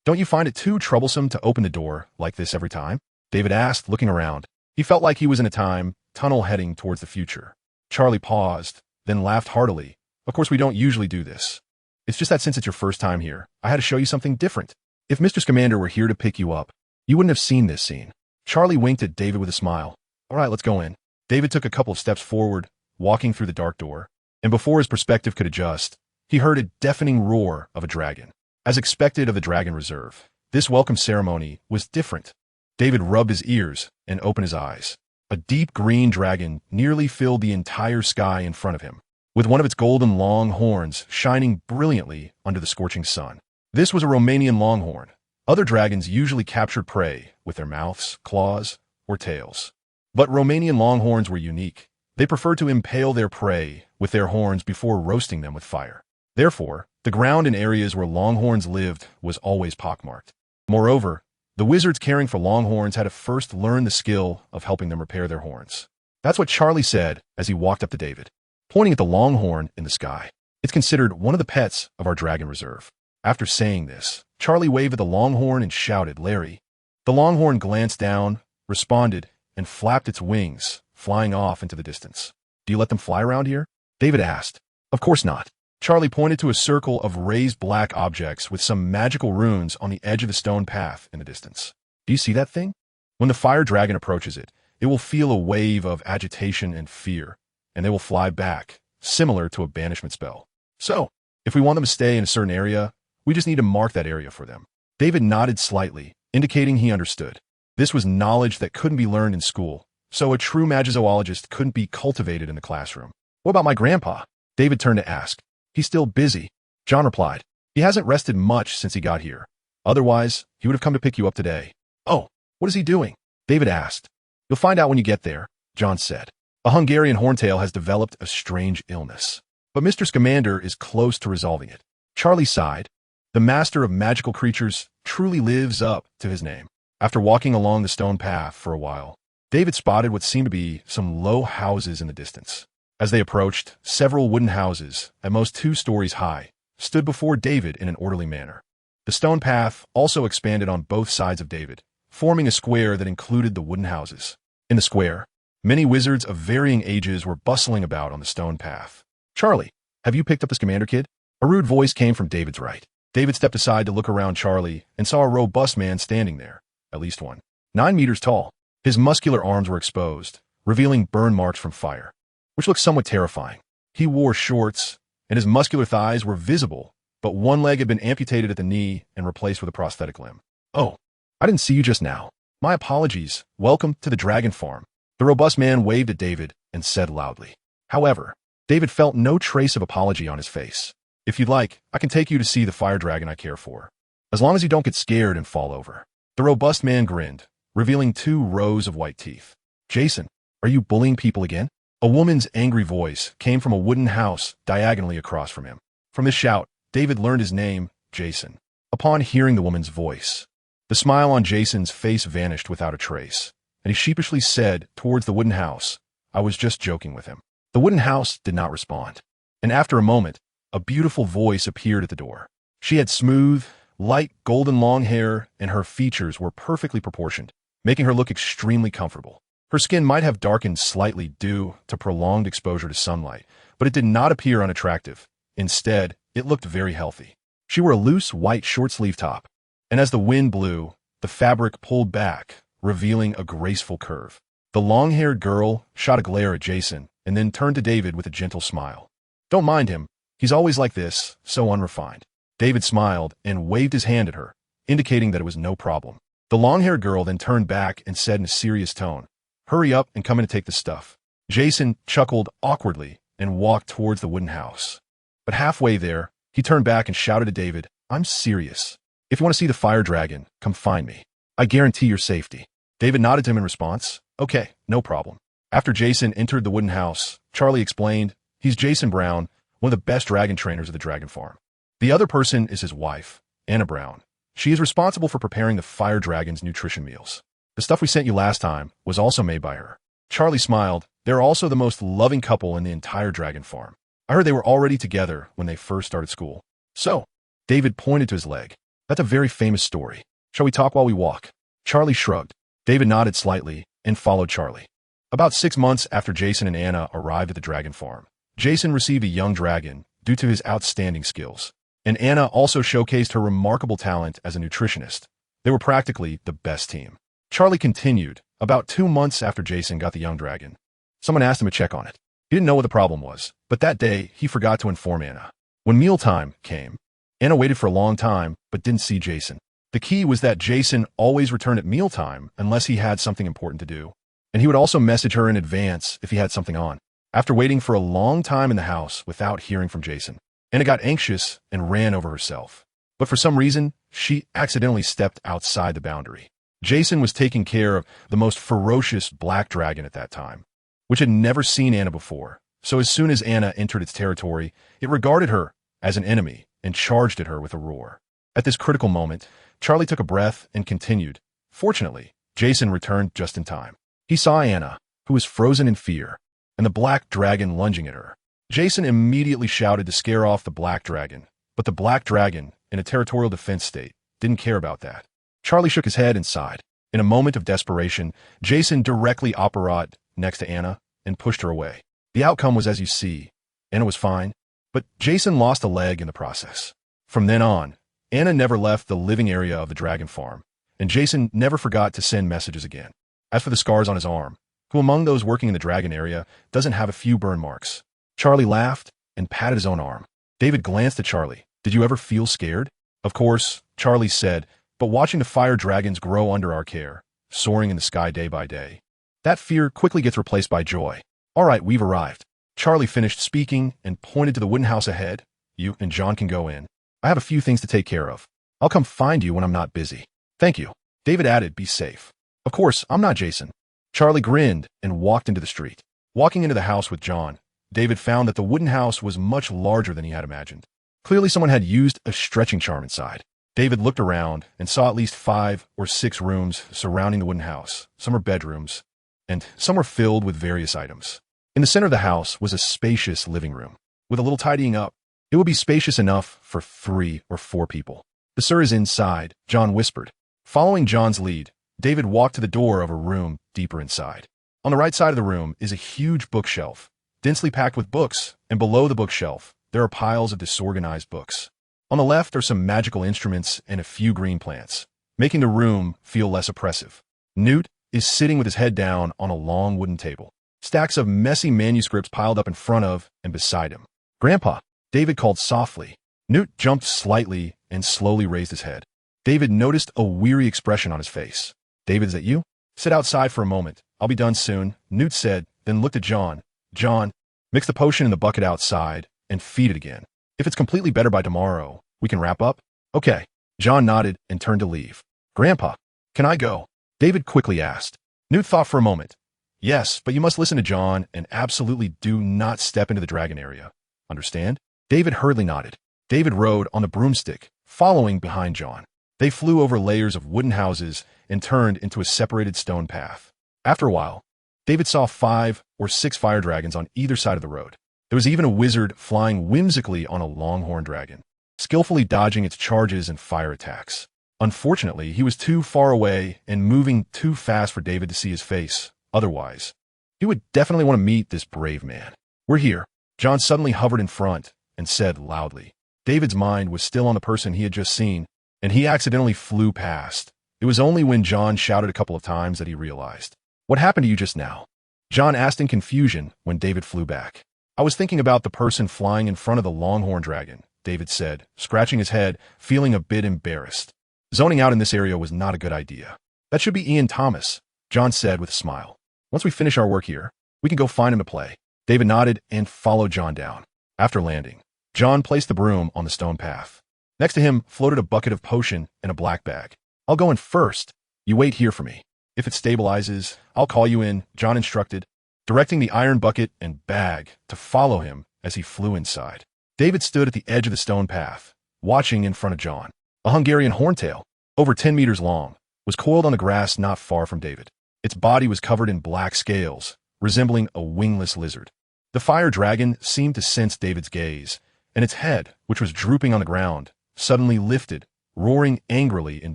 don't you find it too troublesome to open the door like this every time? David asked, looking around. He felt like he was in a time tunnel heading towards the future. Charlie paused, then laughed heartily. Of course, we don't usually do this. It's just that since it's your first time here, I had to show you something different. If Mr. Scamander were here to pick you up, you wouldn't have seen this scene. Charlie winked at David with a smile. All right, let's go in. David took a couple of steps forward, walking through the dark door, and before his perspective could adjust, he heard a deafening roar of a dragon. As expected of the Dragon Reserve, this welcome ceremony was different. David rubbed his ears and opened his eyes. A deep green dragon nearly filled the entire sky in front of him, with one of its golden long horns shining brilliantly under the scorching sun. This was a Romanian longhorn. Other dragons usually captured prey with their mouths, claws, or tails. But Romanian longhorns were unique. They preferred to impale their prey with their horns before roasting them with fire. Therefore, the ground in areas where longhorns lived was always pockmarked. Moreover, the wizards caring for longhorns had to first learn the skill of helping them repair their horns. That's what Charlie said as he walked up to David, pointing at the longhorn in the sky. It's considered one of the pets of our Dragon Reserve. After saying this, Charlie waved at the longhorn and shouted, Larry. The longhorn glanced down, responded, and flapped its wings, flying off into the distance. Do you let them fly around here? David asked. Of course not. Charlie pointed to a circle of raised black objects with some magical runes on the edge of the stone path in the distance. Do you see that thing? When the fire dragon approaches it, it will feel a wave of agitation and fear, and they will fly back, similar to a banishment spell. So, if we want them to stay in a certain area, we just need to mark that area for them. David nodded slightly, indicating he understood. This was knowledge that couldn't be learned in school, so a true magizoologist couldn't be cultivated in the classroom. What about my grandpa? David turned to ask. He's still busy, John replied. He hasn't rested much since he got here. Otherwise, he would have come to pick you up today. Oh, what is he doing? David asked. You'll find out when you get there, John said. A Hungarian horntail has developed a strange illness, but Mr. Scamander is close to resolving it. Charlie sighed. The master of magical creatures truly lives up to his name. After walking along the stone path for a while, David spotted what seemed to be some low houses in the distance. As they approached, several wooden houses, at most 2 stories high, stood before David in an orderly manner. The stone path also expanded on both sides of David, forming a square that included the wooden houses. In the square, many wizards of varying ages were bustling about on the stone path. Charlie, have you picked up the Scamander kid? A rude voice came from David's right. David stepped aside to look around Charlie and saw a robust man standing there, at least 9 meters tall. His muscular arms were exposed, revealing burn marks from fire, which looked somewhat terrifying. He wore shorts, and his muscular thighs were visible, but one leg had been amputated at the knee and replaced with a prosthetic limb. Oh, I didn't see you just now. My apologies. Welcome to the Dragon Farm. The robust man waved at David and said loudly. However, David felt no trace of apology on his face. If you'd like, I can take you to see the fire dragon I care for, as long as you don't get scared and fall over. The robust man grinned, revealing 2 rows of white teeth. Jason, are you bullying people again? A woman's angry voice came from a wooden house diagonally across from him. From this shout, David learned his name, Jason. Upon hearing the woman's voice, the smile on Jason's face vanished without a trace, and he sheepishly said towards the wooden house, I was just joking with him. The wooden house did not respond, and after a moment, a beautiful voice appeared at the door. She had smooth, light golden long hair, and her features were perfectly proportioned, making her look extremely comfortable. Her skin might have darkened slightly due to prolonged exposure to sunlight, but it did not appear unattractive. Instead, it looked very healthy. She wore a loose white short-sleeve top, and as the wind blew, the fabric pulled back, revealing a graceful curve. The long-haired girl shot a glare at Jason and then turned to David with a gentle smile. Don't mind him. He's always like this, so unrefined. David smiled and waved his hand at her, indicating that it was no problem. The long-haired girl then turned back and said in a serious tone, "Hurry up and come in to take the stuff." Jason chuckled awkwardly and walked towards the wooden house. But halfway there, he turned back and shouted to David, "I'm serious. If you want to see the fire dragon, come find me. I guarantee your safety." David nodded to him in response. "Okay, no problem." After Jason entered the wooden house, Charlie explained, "He's Jason Brown, one of the best dragon trainers at the dragon farm. The other person is his wife, Anna Brown. She is responsible for preparing the fire dragon's nutrition meals. The stuff we sent you last time was also made by her." Charlie smiled. "They're also the most loving couple in the entire dragon farm. I heard they were already together when they first started school." "So," David pointed to his leg, "that's a very famous story. Shall we talk while we walk?" Charlie shrugged. David nodded slightly and followed Charlie. About 6 months after Jason and Anna arrived at the dragon farm, Jason received a young dragon due to his outstanding skills, and Anna also showcased her remarkable talent as a nutritionist. They were practically the best team. Charlie continued. About 2 months after Jason got the young dragon, someone asked him to check on it. He didn't know what the problem was, but that day he forgot to inform Anna. When mealtime came, Anna waited for a long time but didn't see Jason. The key was that Jason always returned at mealtime unless he had something important to do, and he would also message her in advance if he had something on. After waiting for a long time in the house without hearing from Jason, Anna got anxious and ran over herself. But for some reason, she accidentally stepped outside the boundary. Jason was taking care of the most ferocious black dragon at that time, which had never seen Anna before. So as soon as Anna entered its territory, it regarded her as an enemy and charged at her with a roar. At this critical moment, Charlie took a breath and continued. Fortunately, Jason returned just in time. He saw Anna, who was frozen in fear, and the black dragon lunging at her. Jason immediately shouted to scare off the black dragon, but the black dragon, in a territorial defense state, didn't care about that. Charlie shook his head and sighed. In a moment of desperation, Jason directly apparat next to Anna and pushed her away. The outcome was as you see. Anna was fine, but Jason lost a leg in the process. From then on, Anna never left the living area of the dragon farm, and Jason never forgot to send messages again. As for the scars on his arm, who among those working in the dragon area doesn't have a few burn marks? Charlie laughed and patted his own arm. David glanced at Charlie. "Did you ever feel scared?" "Of course," Charlie said, "but watching the fire dragons grow under our care, soaring in the sky day by day, that fear quickly gets replaced by joy." "All right, we've arrived." Charlie finished speaking and pointed to the wooden house ahead. "You and John can go in. I have a few things to take care of. I'll come find you when I'm not busy." "Thank you." David added, "Be safe." "Of course, I'm not Jason." Charlie grinned and walked into the street. Walking into the house with John, David found that the wooden house was much larger than he had imagined. Clearly someone had used a stretching charm inside. David looked around and saw at least 5 or 6 rooms surrounding the wooden house. Some were bedrooms, and some were filled with various items. In the center of the house was a spacious living room. With a little tidying up, it would be spacious enough for 3 or 4 people. "The sir is inside," John whispered. Following John's lead, David walked to the door of a room deeper inside. On the right side of the room is a huge bookshelf, densely packed with books, and below the bookshelf, there are piles of disorganized books. On the left are some magical instruments and a few green plants, making the room feel less oppressive. Newt is sitting with his head down on a long wooden table. Stacks of messy manuscripts piled up in front of and beside him. "Grandpa," David called softly. Newt jumped slightly and slowly raised his head. David noticed a weary expression on his face. "David, is that you? Sit outside for a moment. I'll be done soon," Newt said, then looked at John. "John, mix the potion in the bucket outside and feed it again. If it's completely better by tomorrow, we can wrap up." "Okay." John nodded and turned to leave. "Grandpa, can I go?" David quickly asked. Newt thought for a moment. "Yes, but you must listen to John and absolutely do not step into the dragon area. Understand?" David hurriedly nodded. David rode on the broomstick, following behind John. They flew over layers of wooden houses and turned into a separated stone path. After a while, David saw 5 or 6 fire dragons on either side of the road. There was even a wizard flying whimsically on a longhorn dragon, skillfully dodging its charges and fire attacks. Unfortunately, he was too far away and moving too fast for David to see his face. Otherwise, he would definitely want to meet this brave man. "We're here." John suddenly hovered in front and said loudly. David's mind was still on the person he had just seen, and he accidentally flew past. It was only when John shouted a couple of times that he realized. "What happened to you just now?" John asked in confusion when David flew back. "I was thinking about the person flying in front of the longhorn dragon," David said, scratching his head, feeling a bit embarrassed. Zoning out in this area was not a good idea. That should be Ian Thomas, John said with a smile. Once we finish our work here, we can go find him to play. David nodded and followed John down. After landing, John placed the broom on the stone path. Next to him floated a bucket of potion and a black bag. I'll go in first. You wait here for me. If it stabilizes, I'll call you in, John instructed, directing the iron bucket and bag to follow him as he flew inside. David stood at the edge of the stone path, watching in front of John. A Hungarian horntail, over 10 meters long, was coiled on the grass not far from David. Its body was covered in black scales, resembling a wingless lizard. The fire dragon seemed to sense David's gaze, and its head, which was drooping on the ground, suddenly lifted, roaring angrily in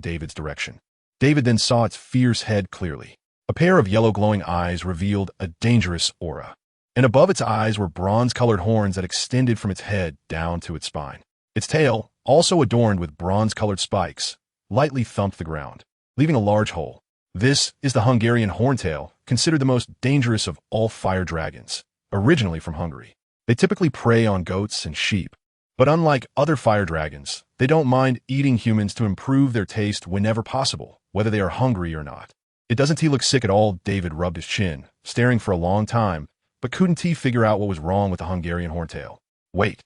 David's direction. David then saw its fierce head clearly. A pair of yellow glowing eyes revealed a dangerous aura, and above its eyes were bronze-colored horns that extended from its head down to its spine. Its tail, also adorned with bronze-colored spikes, lightly thumped the ground, leaving a large hole. This is the Hungarian horntail, considered the most dangerous of all fire dragons, originally from Hungary. They typically prey on goats and sheep, but unlike other fire dragons, they don't mind eating humans to improve their taste whenever possible, whether they are hungry or not. Doesn't he look sick at all? David rubbed his chin, staring for a long time, but couldn't he figure out what was wrong with the Hungarian horntail? Wait.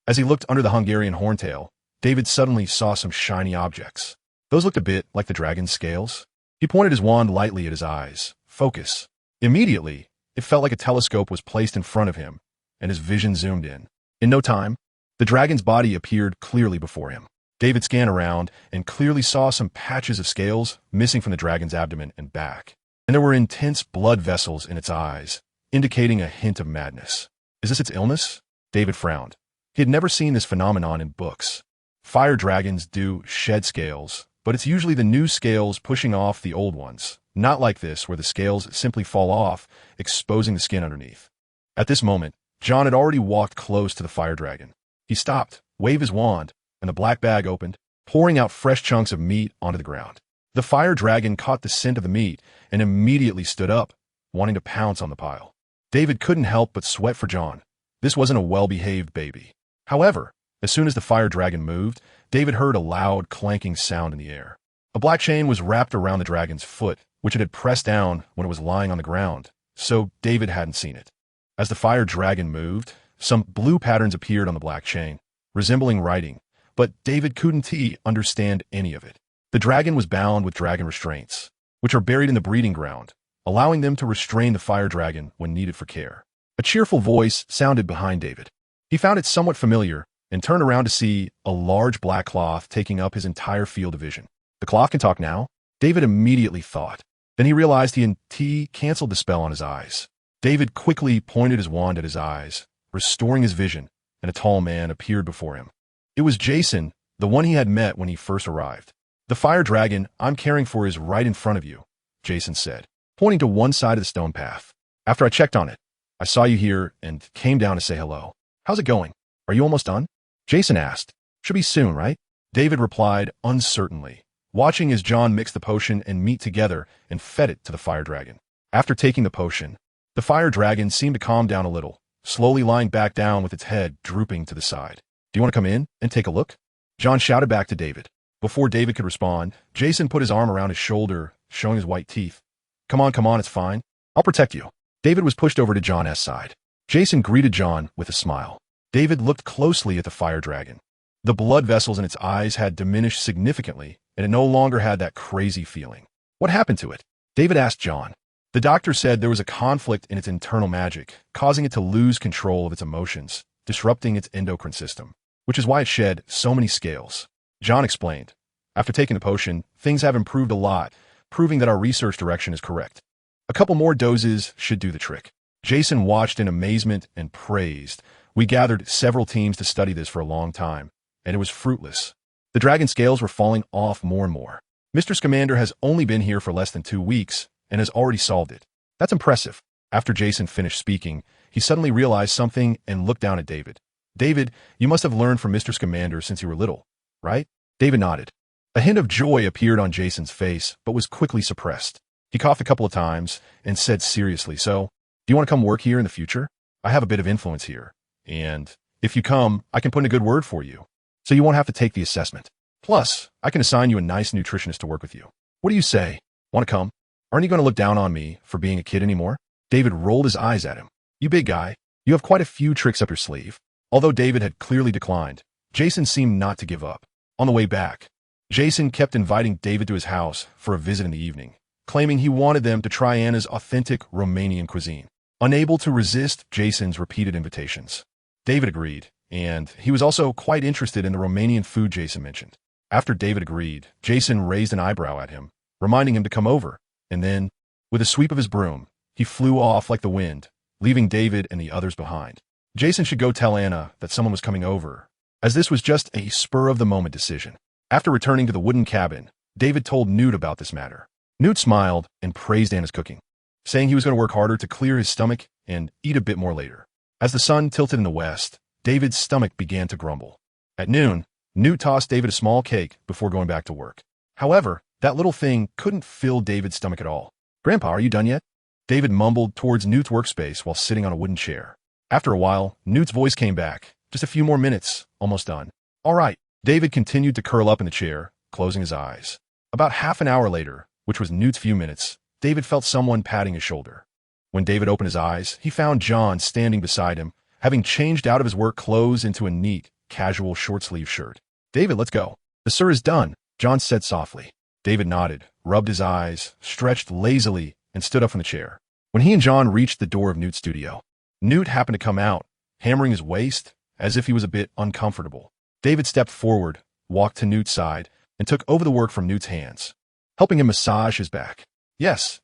As he looked under the Hungarian horntail, David suddenly saw some shiny objects. Those looked a bit like the dragon's scales. He pointed his wand lightly at his eyes. Focus. Immediately, it felt like a telescope was placed in front of him, and his vision zoomed in. In no time, the dragon's body appeared clearly before him. David scanned around and clearly saw some patches of scales missing from the dragon's abdomen and back, and there were intense blood vessels in its eyes, indicating a hint of madness. Is this its illness? David frowned. He had never seen this phenomenon in books. Fire dragons do shed scales, but it's usually the new scales pushing off the old ones, not like this where the scales simply fall off, exposing the skin underneath. At this moment, John had already walked close to the fire dragon. He stopped, waved his wand, and the black bag opened, pouring out fresh chunks of meat onto the ground. The fire dragon caught the scent of the meat and immediately stood up, wanting to pounce on the pile. David couldn't help but sweat for John. This wasn't a well-behaved baby. However, as soon as the fire dragon moved, David heard a loud clanking sound in the air. A black chain was wrapped around the dragon's foot, which it had pressed down when it was lying on the ground, so David hadn't seen it. As the fire dragon moved, some blue patterns appeared on the black chain, resembling writing, but David couldn't understand any of it. The dragon was bound with dragon restraints, which are buried in the breeding ground, allowing them to restrain the fire dragon when needed for care. A cheerful voice sounded behind David. He found it somewhat familiar and turned around to see a large black cloth taking up his entire field of vision. The cloth can talk now? David immediately thought. Then he realized he canceled the spell on his eyes. David quickly pointed his wand at his eyes, restoring his vision, and a tall man appeared before him. It was Jason, the one he had met when he first arrived. The fire dragon I'm caring for is right in front of you, Jason said, pointing to one side of the stone path. After I checked on it, I saw you here and came down to say hello. How's it going? Are you almost done? Jason asked. Should be soon, right? David replied uncertainly, watching as John mixed the potion and meat together and fed it to the fire dragon. After taking the potion, the fire dragon seemed to calm down a little, slowly lying back down with its head drooping to the side. Do you want to come in and take a look? John shouted back to David. Before David could respond, Jason put his arm around his shoulder, showing his white teeth. Come on, it's fine. I'll protect you. David was pushed over to John's side. Jason greeted John with a smile. David looked closely at the fire dragon. The blood vessels in its eyes had diminished significantly, and it no longer had that crazy feeling. What happened to it? David asked John. The doctor said there was a conflict in its internal magic, causing it to lose control of its emotions, disrupting its endocrine system, which is why it shed so many scales. John explained. After taking the potion, things have improved a lot, proving that our research direction is correct. A couple more doses should do the trick. Jason watched in amazement and praised. We gathered several teams to study this for a long time, and it was fruitless. The dragon scales were falling off more and more. Mr. Scamander has only been here for less than 2 weeks and has already solved it. That's impressive. After Jason finished speaking, he suddenly realized something and looked down at David. David, you must have learned from Mr. Scamander since you were little, right? David nodded. A hint of joy appeared on Jason's face, but was quickly suppressed. He coughed a couple of times and said seriously, so, do you want to come work here in the future? I have a bit of influence here, and if you come, I can put in a good word for you, so you won't have to take the assessment. Plus, I can assign you a nice nutritionist to work with you. What do you say? Want to come? Aren't you going to look down on me for being a kid anymore? David rolled his eyes at him. You big guy, you have quite a few tricks up your sleeve. Although David had clearly declined, Jason seemed not to give up. On the way back, Jason kept inviting David to his house for a visit in the evening, claiming he wanted them to try Anna's authentic Romanian cuisine. Unable to resist Jason's repeated invitations, David agreed, and he was also quite interested in the Romanian food Jason mentioned. After David agreed, Jason raised an eyebrow at him, reminding him to come over, and then, with a sweep of his broom, he flew off like the wind, leaving David and the others behind. Jason should go tell Anna that someone was coming over, as this was just a spur-of-the-moment decision. After returning to the wooden cabin, David told Newt about this matter. Newt smiled and praised Anna's cooking, saying he was going to work harder to clear his stomach and eat a bit more later. As the sun tilted in the west, David's stomach began to grumble. At noon, Newt tossed David a small cake before going back to work. However, that little thing couldn't fill David's stomach at all. Grandpa, are you done yet? David mumbled towards Newt's workspace while sitting on a wooden chair. After a while, Newt's voice came back. Just a few more minutes, almost done. All right. David continued to curl up in the chair, closing his eyes. About half an hour later, which was Newt's few minutes, David felt someone patting his shoulder. When David opened his eyes, he found John standing beside him, having changed out of his work clothes into a neat, casual short-sleeve shirt. David, let's go. The sir is done, John said softly. David nodded, rubbed his eyes, stretched lazily, and stood up from the chair. When he and John reached the door of Newt's studio, Newt happened to come out, hammering his waist, as if he was a bit uncomfortable. David stepped forward, walked to Newt's side, and took over the work from Newt's hands, helping him massage his back. Yes,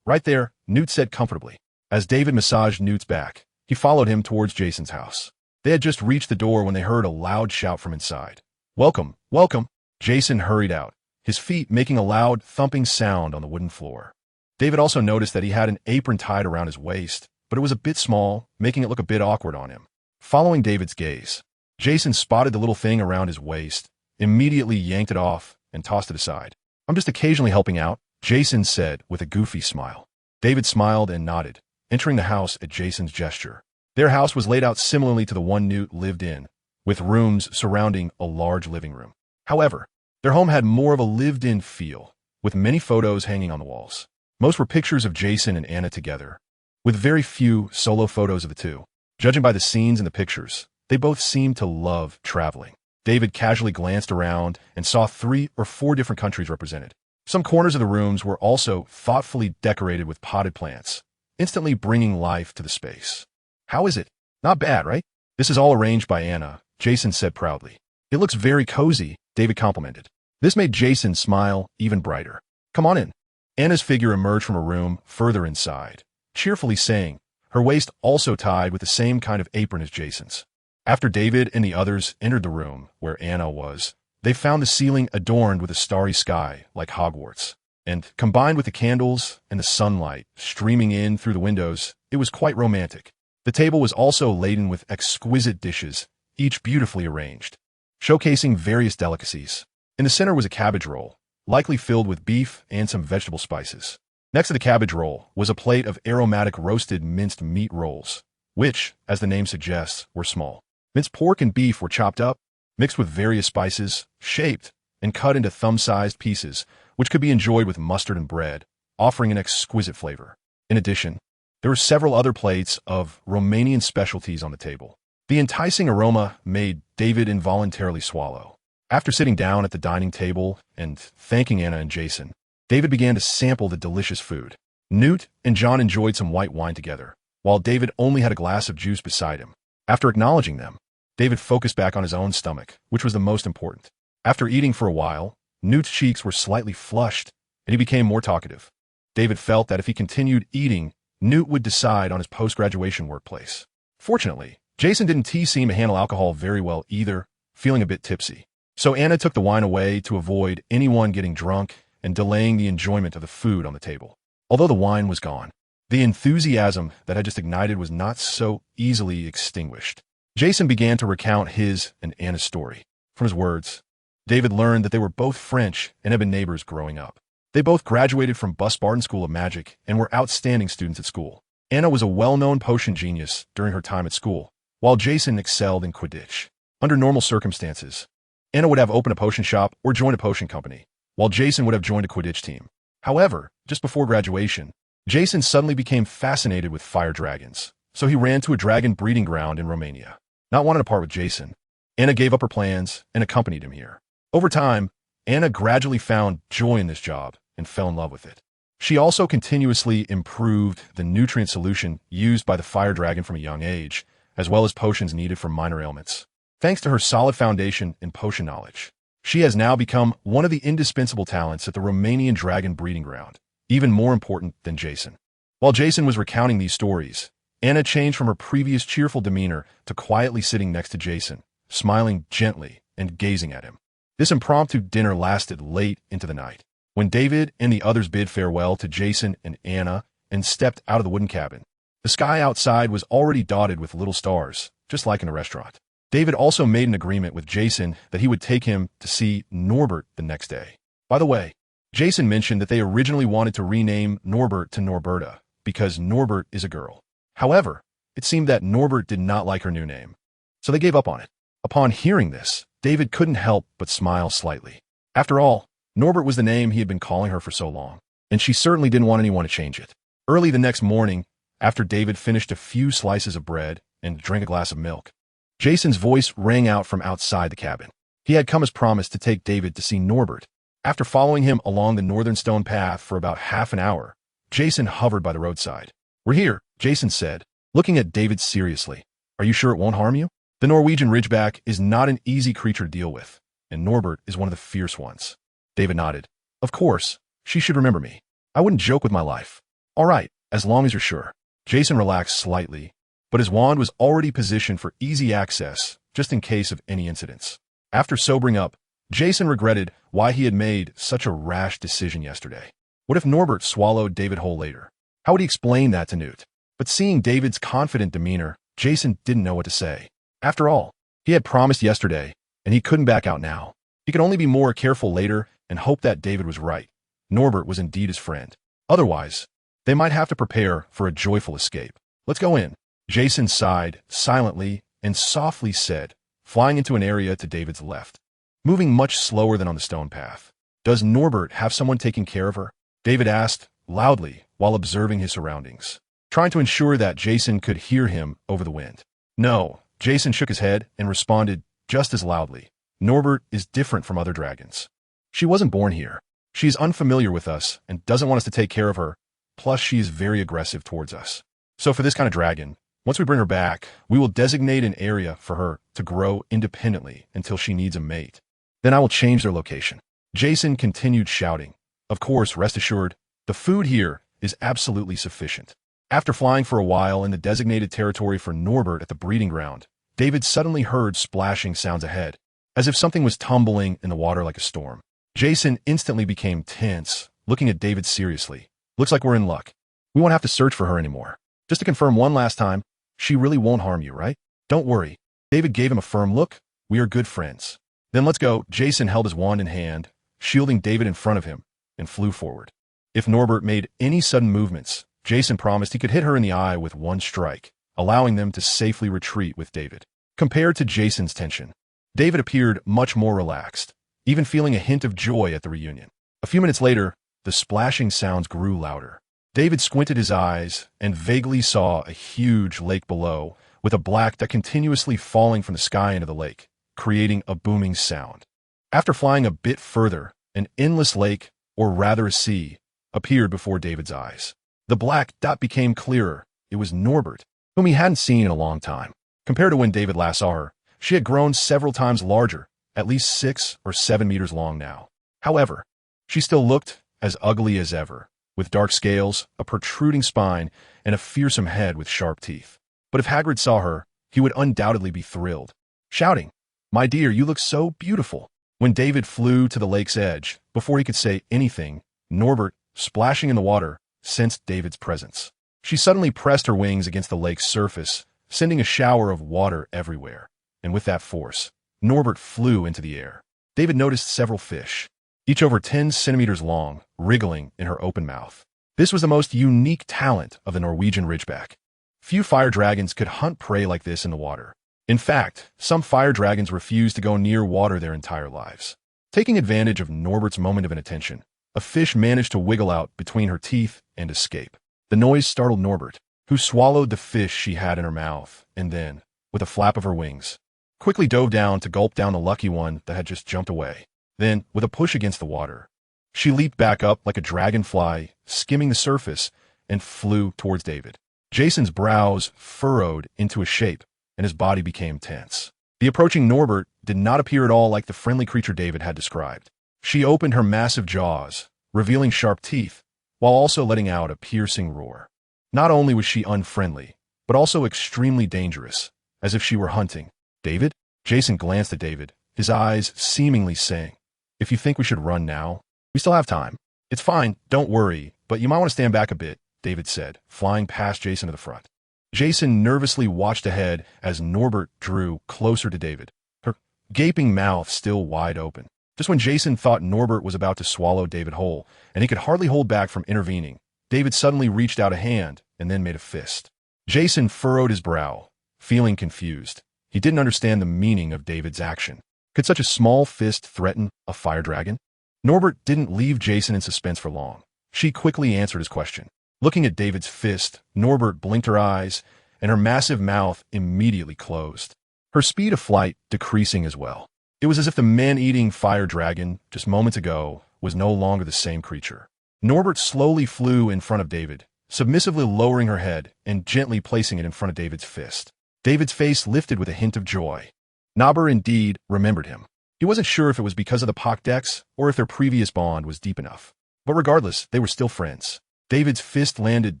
right there, Newt said comfortably. As David massaged Newt's back, he followed him towards Jason's house. They had just reached the door when they heard a loud shout from inside. Welcome, welcome. Jason hurried out, his feet making a loud thumping sound on the wooden floor. David also noticed that he had an apron tied around his waist, but it was a bit small, making it look a bit awkward on him. Following David's gaze, Jason spotted the little thing around his waist, immediately yanked it off, and tossed it aside. I'm just occasionally helping out, Jason said with a goofy smile. David smiled and nodded, entering the house at Jason's gesture. Their house was laid out similarly to the one Newt lived in, with rooms surrounding a large living room. However, their home had more of a lived-in feel, with many photos hanging on the walls. Most were pictures of Jason and Anna together, with very few solo photos of the two. Judging by the scenes in the pictures, they both seemed to love traveling. David casually glanced around and saw 3 or 4 different countries represented. Some corners of the rooms were also thoughtfully decorated with potted plants, instantly bringing life to the space. How is it? Not bad, right? This is all arranged by Anna, Jason said proudly. It looks very cozy, David complimented. This made Jason smile even brighter. Come on in. Anna's figure emerged from a room further inside, cheerfully saying, her waist also tied with the same kind of apron as Jason's. After David and the others entered the room where Anna was, they found the ceiling adorned with a starry sky like Hogwarts, and combined with the candles and the sunlight streaming in through the windows, it was quite romantic. The table was also laden with exquisite dishes, each beautifully arranged, showcasing various delicacies. In the center was a cabbage roll, likely filled with beef and some vegetable spices. Next to the cabbage roll was a plate of aromatic roasted minced meat rolls, which, as the name suggests, were small. Minced pork and beef were chopped up, mixed with various spices, shaped, and cut into thumb-sized pieces, which could be enjoyed with mustard and bread, offering an exquisite flavor. In addition, there were several other plates of Romanian specialties on the table. The enticing aroma made David involuntarily swallow. After sitting down at the dining table and thanking Anna and Jason, David began to sample the delicious food. Newt and John enjoyed some white wine together, while David only had a glass of juice beside him. After acknowledging them, David focused back on his own stomach, which was the most important. After eating for a while, Newt's cheeks were slightly flushed, and he became more talkative. David felt that if he continued eating, Newt would decide on his post-graduation workplace. Fortunately, Jason didn't seem to handle alcohol very well either, feeling a bit tipsy. So Anna took the wine away to avoid anyone getting drunk and delaying the enjoyment of the food on the table. Although the wine was gone, the enthusiasm that had just ignited was not so easily extinguished. Jason began to recount his and Anna's story. From his words, David learned that they were both French and had been neighbors growing up. They both graduated from Barton School of Magic and were outstanding students at school. Anna was a well-known potion genius during her time at school, while Jason excelled in Quidditch. Under normal circumstances, Anna would have opened a potion shop or joined a potion company, while Jason would have joined a Quidditch team. However, just before graduation, Jason suddenly became fascinated with fire dragons, so he ran to a dragon breeding ground in Romania. Not wanting to part with Jason, Anna gave up her plans and accompanied him here. Over time, Anna gradually found joy in this job and fell in love with it. She also continuously improved the nutrient solution used by the fire dragon from a young age, as well as potions needed for minor ailments. Thanks to her solid foundation in potion knowledge, she has now become one of the indispensable talents at the Romanian dragon breeding ground, even more important than Jason. While Jason was recounting these stories, Anna changed from her previous cheerful demeanor to quietly sitting next to Jason, smiling gently and gazing at him. This impromptu dinner lasted late into the night. When David and the others bid farewell to Jason and Anna and stepped out of the wooden cabin, the sky outside was already dotted with little stars, just like in a restaurant. David also made an agreement with Jason that he would take him to see Norbert the next day. By the way, Jason mentioned that they originally wanted to rename Norbert to Norberta because Norbert is a girl. However, it seemed that Norbert did not like her new name, so they gave up on it. Upon hearing this, David couldn't help but smile slightly. After all, Norbert was the name he had been calling her for so long, and she certainly didn't want anyone to change it. Early the next morning, after David finished a few slices of bread and drank a glass of milk, Jason's voice rang out from outside the cabin. He had come as promised to take David to see Norbert. After following him along the northern stone path for about half an hour, Jason hovered by the roadside. "We're here," Jason said, looking at David seriously. "Are you sure it won't harm you?" The Norwegian Ridgeback is not an easy creature to deal with, and Norbert is one of the fierce ones. David nodded. "Of course, she should remember me. I wouldn't joke with my life." "All right, as long as you're sure." Jason relaxed slightly, but his wand was already positioned for easy access, just in case of any incidents. After sobering up, Jason regretted why he had made such a rash decision yesterday. What if Norbert swallowed David whole later? How would he explain that to Newt? But seeing David's confident demeanor, Jason didn't know what to say. After all, he had promised yesterday, and he couldn't back out now. He could only be more careful later and hope that David was right. Norbert was indeed his friend. Otherwise, they might have to prepare for a joyful escape. "Let's go in." Jason sighed silently and softly said, flying into an area to David's left, moving much slower than on the stone path. "Does Norbert have someone taking care of her?" David asked loudly while observing his surroundings, trying to ensure that Jason could hear him over the wind. "No." Jason shook his head and responded just as loudly. "Norbert is different from other dragons. She wasn't born here. She is unfamiliar with us and doesn't want us to take care of her, plus she is very aggressive towards us. So for this kind of dragon, once we bring her back, we will designate an area for her to grow independently until she needs a mate. Then I will change their location." Jason continued shouting. "Of course, rest assured, the food here is absolutely sufficient." After flying for a while in the designated territory for Norbert at the breeding ground, David suddenly heard splashing sounds ahead, as if something was tumbling in the water like a storm. Jason instantly became tense, looking at David seriously. "Looks like we're in luck. We won't have to search for her anymore. Just to confirm one last time, she really won't harm you, right?" "Don't worry." David gave him a firm look. "We are good friends." "Then let's go." Jason held his wand in hand, shielding David in front of him, and flew forward. If Norbert made any sudden movements, Jason promised he could hit her in the eye with one strike, allowing them to safely retreat with David. Compared to Jason's tension, David appeared much more relaxed, even feeling a hint of joy at the reunion. A few minutes later, the splashing sounds grew louder. David squinted his eyes and vaguely saw a huge lake below, with a black dot continuously falling from the sky into the lake, creating a booming sound. After flying a bit further, an endless lake, or rather a sea, appeared before David's eyes. The black dot became clearer. It was Norbert, whom he hadn't seen in a long time. Compared to when David last saw her, she had grown several times larger, at least 6 or 7 meters long now. However, she still looked as ugly as ever, with dark scales, a protruding spine, and a fearsome head with sharp teeth. But if Hagrid saw her, he would undoubtedly be thrilled, shouting, "My dear, you look so beautiful." When David flew to the lake's edge, before he could say anything, Norbert, splashing in the water, sensed David's presence. She suddenly pressed her wings against the lake's surface, sending a shower of water everywhere. And with that force, Norbert flew into the air. David noticed several fish, each over 10 centimeters long, wriggling in her open mouth. This was the most unique talent of the Norwegian Ridgeback. Few fire dragons could hunt prey like this in the water. In fact, some fire dragons refuse to go near water their entire lives. Taking advantage of Norbert's moment of inattention, a fish managed to wiggle out between her teeth and escape. The noise startled Norbert, who swallowed the fish she had in her mouth, and then, with a flap of her wings, quickly dove down to gulp down the lucky one that had just jumped away. Then, with a push against the water, she leaped back up like a dragonfly, skimming the surface, and flew towards David. Jason's brows furrowed into a shape, and his body became tense. The approaching Norbert did not appear at all like the friendly creature David had described. She opened her massive jaws, revealing sharp teeth, while also letting out a piercing roar. Not only was she unfriendly, but also extremely dangerous, as if she were hunting. David? Jason glanced at David, his eyes seemingly saying, "If you think we should run now, we still have time." "It's fine, don't worry, but you might want to stand back a bit," David said, flying past Jason to the front. Jason nervously watched ahead as Norbert drew closer to David, her gaping mouth still wide open. Just when Jason thought Norbert was about to swallow David whole, and he could hardly hold back from intervening, David suddenly reached out a hand and then made a fist. Jason furrowed his brow, feeling confused. He didn't understand the meaning of David's action. Could such a small fist threaten a fire dragon? Norbert didn't leave Jason in suspense for long. She quickly answered his question. Looking at David's fist, Norbert blinked her eyes, and her massive mouth immediately closed, her speed of flight decreasing as well. It was as if the man-eating fire dragon, just moments ago, was no longer the same creature. Norbert slowly flew in front of David, submissively lowering her head and gently placing it in front of David's fist. David's face lifted with a hint of joy. Nobber indeed remembered him. He wasn't sure if it was because of the Pokédex or if their previous bond was deep enough. But regardless, they were still friends. David's fist landed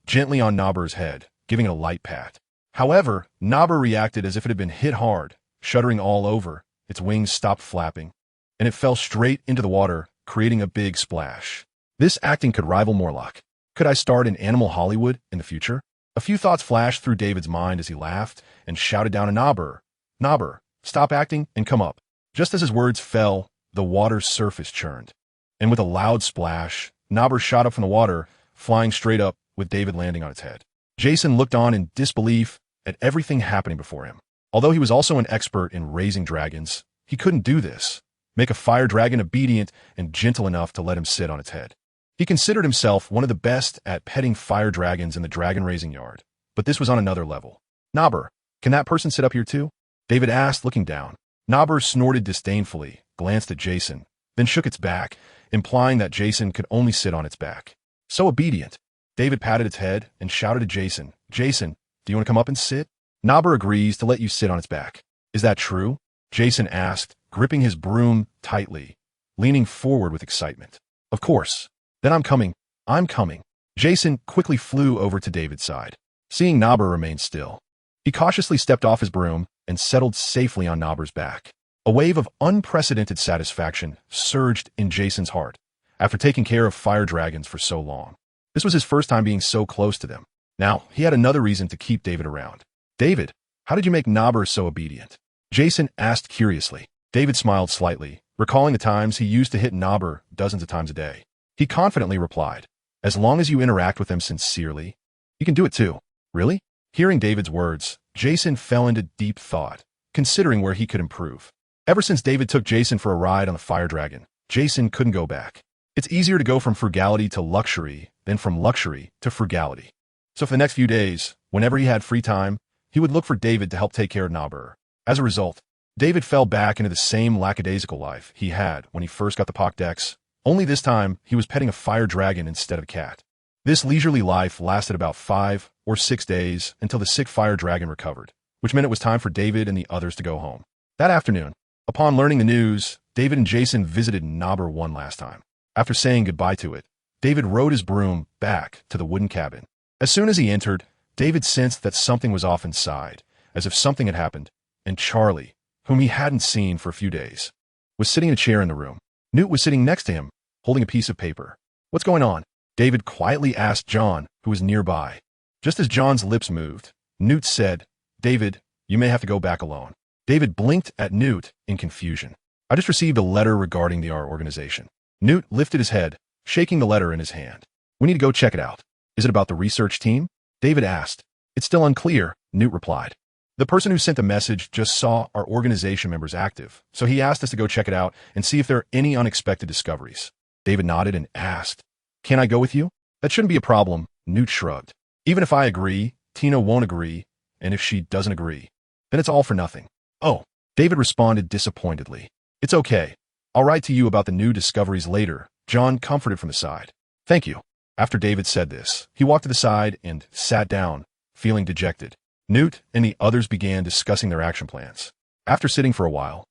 gently on Nobber's head, giving it a light pat. However, Nobber reacted as if it had been hit hard, shuddering all over. Its wings stopped flapping, and it fell straight into the water, creating a big splash. This acting could rival Morlock. Could I start in Animal Hollywood in the future? A few thoughts flashed through David's mind as he laughed and shouted down to Nobber, "Nobber, stop acting and come up." Just as his words fell, the water's surface churned, and with a loud splash, Nobber shot up from the water, flying straight up with David landing on its head. Jason looked on in disbelief at everything happening before him. Although he was also an expert in raising dragons, he couldn't do this, make a fire dragon obedient and gentle enough to let him sit on its head. He considered himself one of the best at petting fire dragons in the dragon raising yard, but this was on another level. "Nobber, can that person sit up here too?" David asked, looking down. Nobber snorted disdainfully, glanced at Jason, then shook its back, implying that Jason could only sit on its back. So obedient. David patted its head and shouted to Jason, "Jason, do you want to come up and sit?" "Nobber agrees to let you sit on its back." "Is that true?" Jason asked, gripping his broom tightly, leaning forward with excitement. "Of course. Then I'm coming. I'm coming." Jason quickly flew over to David's side. Seeing Nobber remain still, he cautiously stepped off his broom and settled safely on Nobber's back. A wave of unprecedented satisfaction surged in Jason's heart after taking care of fire dragons for so long. This was his first time being so close to them. Now, he had another reason to keep David around. "David, how did you make Nobber so obedient?" Jason asked curiously. David smiled slightly, recalling the times he used to hit Nobber dozens of times a day. He confidently replied, "As long as you interact with them sincerely, you can do it too." "Really?" Hearing David's words, Jason fell into deep thought, considering where he could improve. Ever since David took Jason for a ride on the fire dragon, Jason couldn't go back. It's easier to go from frugality to luxury than from luxury to frugality. So for the next few days, whenever he had free time, he would look for David to help take care of Nobber. As a result, David fell back into the same lackadaisical life he had when he first got the Pokédex, only this time he was petting a fire dragon instead of a cat. This leisurely life lasted about 5 or 6 days until the sick fire dragon recovered, which meant it was time for David and the others to go home. That afternoon, upon learning the news, David and Jason visited Nobber one last time. After saying goodbye to it, David rode his broom back to the wooden cabin. As soon as he entered, David sensed that something was off inside, as if something had happened, and Charlie, whom he hadn't seen for a few days, was sitting in a chair in the room. Newt was sitting next to him, holding a piece of paper. "What's going on?" David quietly asked John, who was nearby. Just as John's lips moved, Newt said, "David, you may have to go back alone." David blinked at Newt in confusion. "I just received a letter regarding our organization." Newt lifted his head, shaking the letter in his hand. "We need to go check it out." "Is it about the research team?" David asked. "It's still unclear," Newt replied. The person who sent the message just saw our organization members active, so he asked us to go check it out and see if there are any unexpected discoveries. David nodded and asked, "Can I go with you?" "That shouldn't be a problem," Newt shrugged. "Even if I agree, Tina won't agree, and if she doesn't agree, then it's all for nothing." "Oh," David responded disappointedly. "It's okay. I'll write to you about the new discoveries later," John comforted from the side. "Thank you." After David said this, he walked to the side and sat down, feeling dejected. Newt and the others began discussing their action plans. After sitting for a while,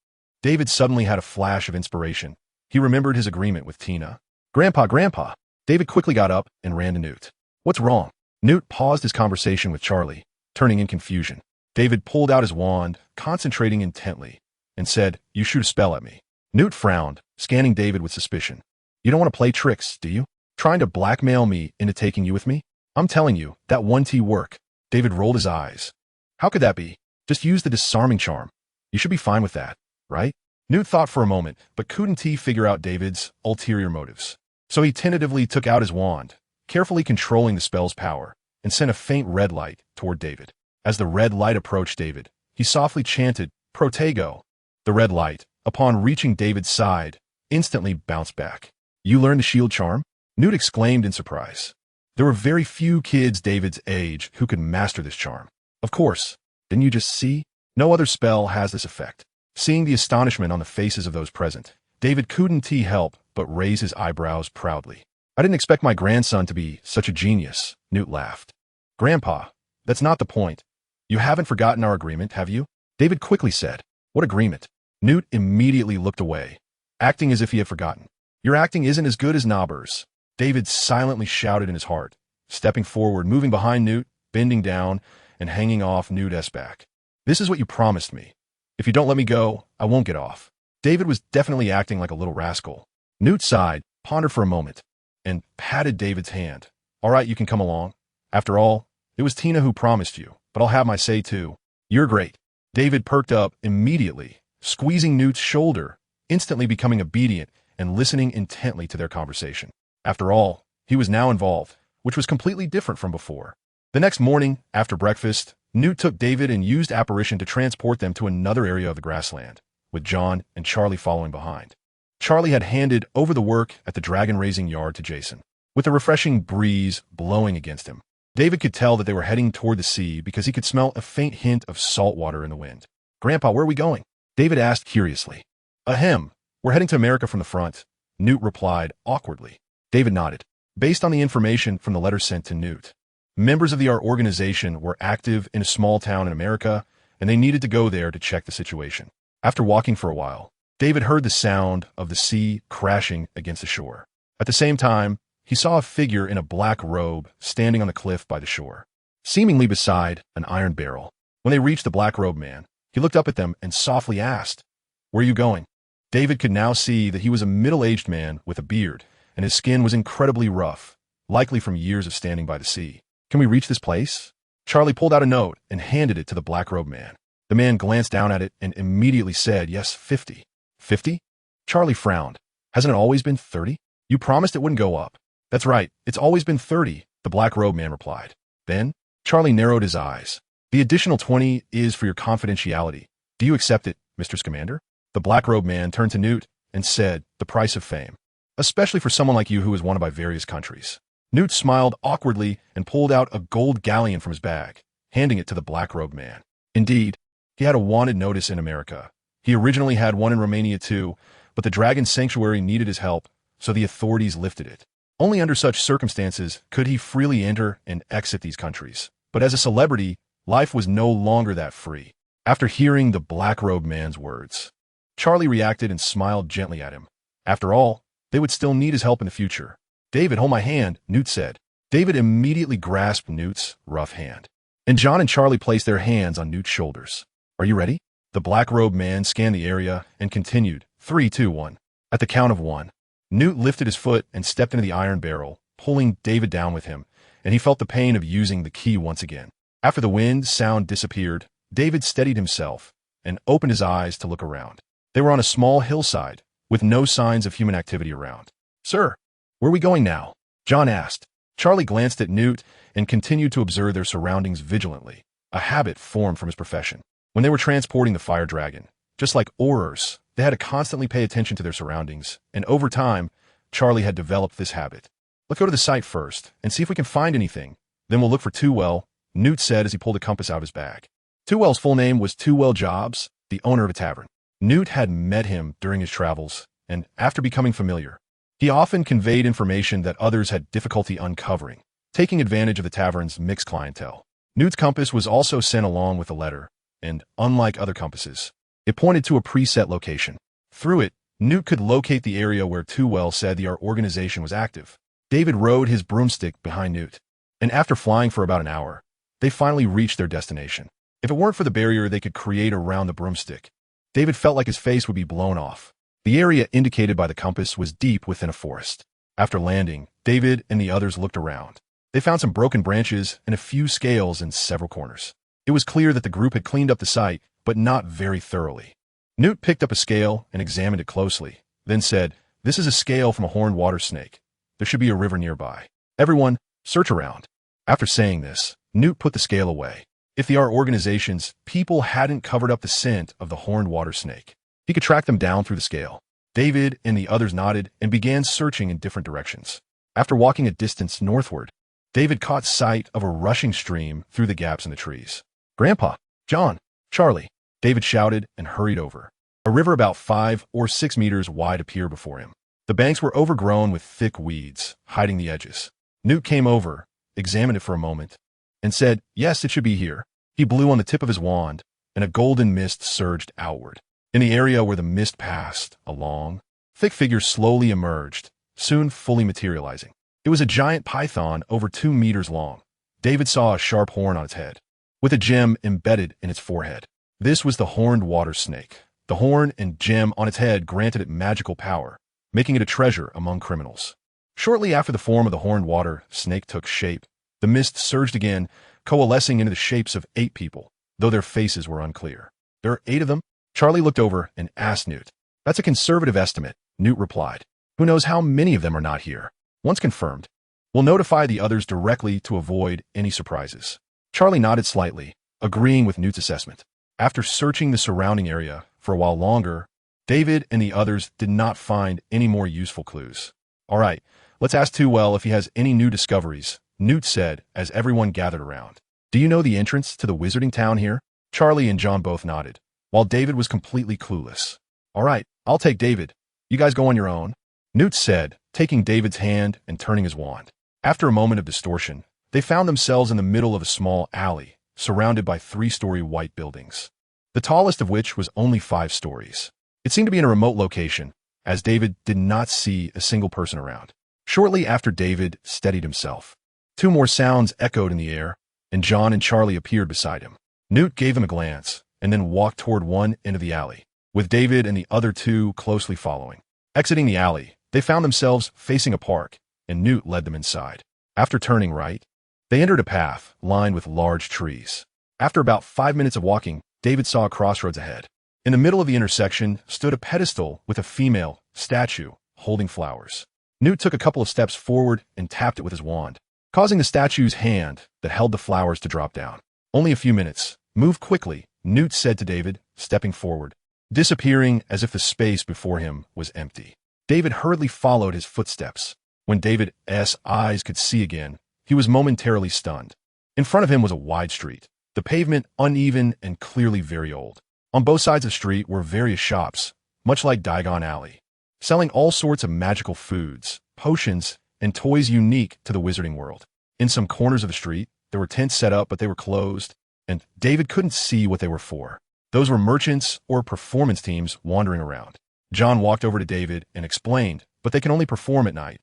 David suddenly had a flash of inspiration. He remembered his agreement with Tina. Grandpa! David quickly got up and ran to Newt. "What's wrong?" Newt paused his conversation with Charlie, turning in confusion. David pulled out his wand, concentrating intently, and said, "You shoot a spell at me." Newt frowned, scanning David with suspicion. "You don't want to play tricks, do you? Trying to blackmail me into taking you with me? I'm telling you, that 1T work." David rolled his eyes. "How could that be? Just use the disarming charm. You should be fine with that, right?" Newt thought for a moment, but couldn't figure out David's ulterior motives. So he tentatively took out his wand, carefully controlling the spell's power, and sent a faint red light toward David. As the red light approached David, he softly chanted, "Protego." The red light, upon reaching David's side, instantly bounced back. "You learned the shield charm?" Newt exclaimed in surprise. There were very few kids David's age who could master this charm. "Of course. Didn't you just see? No other spell has this effect." Seeing the astonishment on the faces of those present, David couldn't help but raise his eyebrows proudly. "I didn't expect my grandson to be such a genius," Newt laughed. "Grandpa, that's not the point. You haven't forgotten our agreement, have you?" David quickly said. "What agreement?" Newt immediately looked away, acting as if he had forgotten. "Your acting isn't as good as Nobber's," David silently shouted in his heart, stepping forward, moving behind Newt, bending down, and hanging off Newt's back. "This is what you promised me. If you don't let me go, I won't get off." David was definitely acting like a little rascal. Newt sighed, pondered for a moment, and patted David's hand. "All right, you can come along. After all, it was Tina who promised you, but I'll have my say too." "You're great." David perked up immediately, squeezing Newt's shoulder, instantly becoming obedient and listening intently to their conversation. After all, he was now involved, which was completely different from before. The next morning, after breakfast, Newt took David and used apparition to transport them to another area of the grassland, with John and Charlie following behind. Charlie had handed over the work at the dragon-raising yard to Jason. With a refreshing breeze blowing against him, David could tell that they were heading toward the sea because he could smell a faint hint of salt water in the wind. "Grandpa, where are we going?" David asked curiously. "Ahem, we're heading to America from the front," Newt replied awkwardly. David nodded. Based on the information from the letter sent to Newt, members of our organization were active in a small town in America, and they needed to go there to check the situation. After walking for a while, David heard the sound of the sea crashing against the shore. At the same time, he saw a figure in a black robe standing on the cliff by the shore, seemingly beside an iron barrel. When they reached the black-robed man, he looked up at them and softly asked, "Where are you going?" David could now see that he was a middle-aged man with a beard, and his skin was incredibly rough, likely from years of standing by the sea. "Can we reach this place?" Charlie pulled out a note and handed it to the black-robed man. The man glanced down at it and immediately said, "Yes, 50. 50? Charlie frowned. "Hasn't it always been 30? You promised it wouldn't go up." "That's right, it's always been 30, the black-robed man replied. Then, Charlie narrowed his eyes. "The additional 20 is for your confidentiality. Do you accept it, Mr. Scamander?" The black-robed man turned to Newt and said, "The price of fame. Especially for someone like you who is wanted by various countries." Newt smiled awkwardly and pulled out a gold galleon from his bag, handing it to the black-robed man. Indeed, he had a wanted notice in America. He originally had one in Romania too, but the Dragon Sanctuary needed his help, so the authorities lifted it. Only under such circumstances could he freely enter and exit these countries. But as a celebrity, life was no longer that free. After hearing the black-robed man's words, Charlie reacted and smiled gently at him. After all, they would still need his help in the future. "David, hold my hand," Newt said. David immediately grasped Newt's rough hand, and John and Charlie placed their hands on Newt's shoulders. "Are you ready?" The black-robed man scanned the area and continued, 3, 2, 1. At the count of 1, Newt lifted his foot and stepped into the iron barrel, pulling David down with him, and he felt the pain of using the key once again. After the wind sound disappeared, David steadied himself and opened his eyes to look around. They were on a small hillside, with no signs of human activity around. "Sir, where are we going now?" John asked. Charlie glanced at Newt and continued to observe their surroundings vigilantly. A habit formed from his profession. When they were transporting the fire dragon, just like Aurors, they had to constantly pay attention to their surroundings, and over time, Charlie had developed this habit. Let's go to the site first and see if we can find anything. Then we'll look for Tewell, Newt said as he pulled a compass out of his bag. Tewell's full name was Tewell Jobs, the owner of a tavern. Newt had met him during his travels, and after becoming familiar, he often conveyed information that others had difficulty uncovering, taking advantage of the tavern's mixed clientele. Newt's compass was also sent along with the letter, and unlike other compasses, it pointed to a preset location. Through it, Newt could locate the area where Tewell said the organization was active. David rode his broomstick behind Newt, and after flying for about an hour, they finally reached their destination. If it weren't for the barrier they could create around the broomstick, David felt like his face would be blown off. The area indicated by the compass was deep within a forest. After landing, David and the others looked around. They found some broken branches and a few scales in several corners. It was clear that the group had cleaned up the site, but not very thoroughly. Newt picked up a scale and examined it closely, then said, "This is a scale from a horned water snake. There should be a river nearby. Everyone, search around." After saying this, Newt put the scale away. If the art organization's people hadn't covered up the scent of the horned water snake, he could track them down through the scale. David and the others nodded and began searching in different directions. After walking a distance northward, David caught sight of a rushing stream through the gaps in the trees. "Grandpa, John, Charlie," David shouted and hurried over. A river about 5 or 6 meters wide appeared before him. The banks were overgrown with thick weeds, hiding the edges. Newt came over, examined it for a moment, and said, "Yes, it should be here." He blew on the tip of his wand, and a golden mist surged outward. In the area where the mist passed, a long, thick figure slowly emerged, soon fully materializing. It was a giant python over 2 meters long. David saw a sharp horn on its head, with a gem embedded in its forehead. This was the horned water snake. The horn and gem on its head granted it magical power, making it a treasure among criminals. Shortly after the form of the horned water snake took shape, the mist surged again, coalescing into the shapes of 8 people, though their faces were unclear. "There are 8 of them?" Charlie looked over and asked Newt. "That's a conservative estimate," Newt replied. "Who knows how many of them are not here? Once confirmed, we'll notify the others directly to avoid any surprises." Charlie nodded slightly, agreeing with Newt's assessment. After searching the surrounding area for a while longer, David and the others did not find any more useful clues. "All right, let's ask Tewell if he has any new discoveries," Newt said as everyone gathered around. "Do you know the entrance to the wizarding town here?" Charlie and John both nodded, while David was completely clueless. "All right, I'll take David. You guys go on your own," Newt said, taking David's hand and turning his wand. After a moment of distortion, they found themselves in the middle of a small alley, surrounded by 3-story white buildings, the tallest of which was only 5 stories. It seemed to be in a remote location, as David did not see a single person around. Shortly after David steadied himself, 2 more sounds echoed in the air, and John and Charlie appeared beside him. Newt gave him a glance, and then walked toward one end of the alley, with David and the other 2 closely following. Exiting the alley, they found themselves facing a park, and Newt led them inside. After turning right, they entered a path lined with large trees. After about 5 minutes of walking, David saw a crossroads ahead. In the middle of the intersection stood a pedestal with a female statue holding flowers. Newt took a couple of steps forward and tapped it with his wand, causing the statue's hand that held the flowers to drop down. "Only a few minutes. Move quickly," Newt said to David, stepping forward, disappearing as if the space before him was empty. David hurriedly followed his footsteps. When David's eyes could see again, he was momentarily stunned. In front of him was a wide street, the pavement uneven and clearly very old. On both sides of the street were various shops, much like Diagon Alley, selling all sorts of magical foods, potions, and toys unique to the wizarding world. In some corners of the street, there were tents set up, but they were closed, and David couldn't see what they were for. Those were merchants or performance teams wandering around. John walked over to David and explained, but they can only perform at night.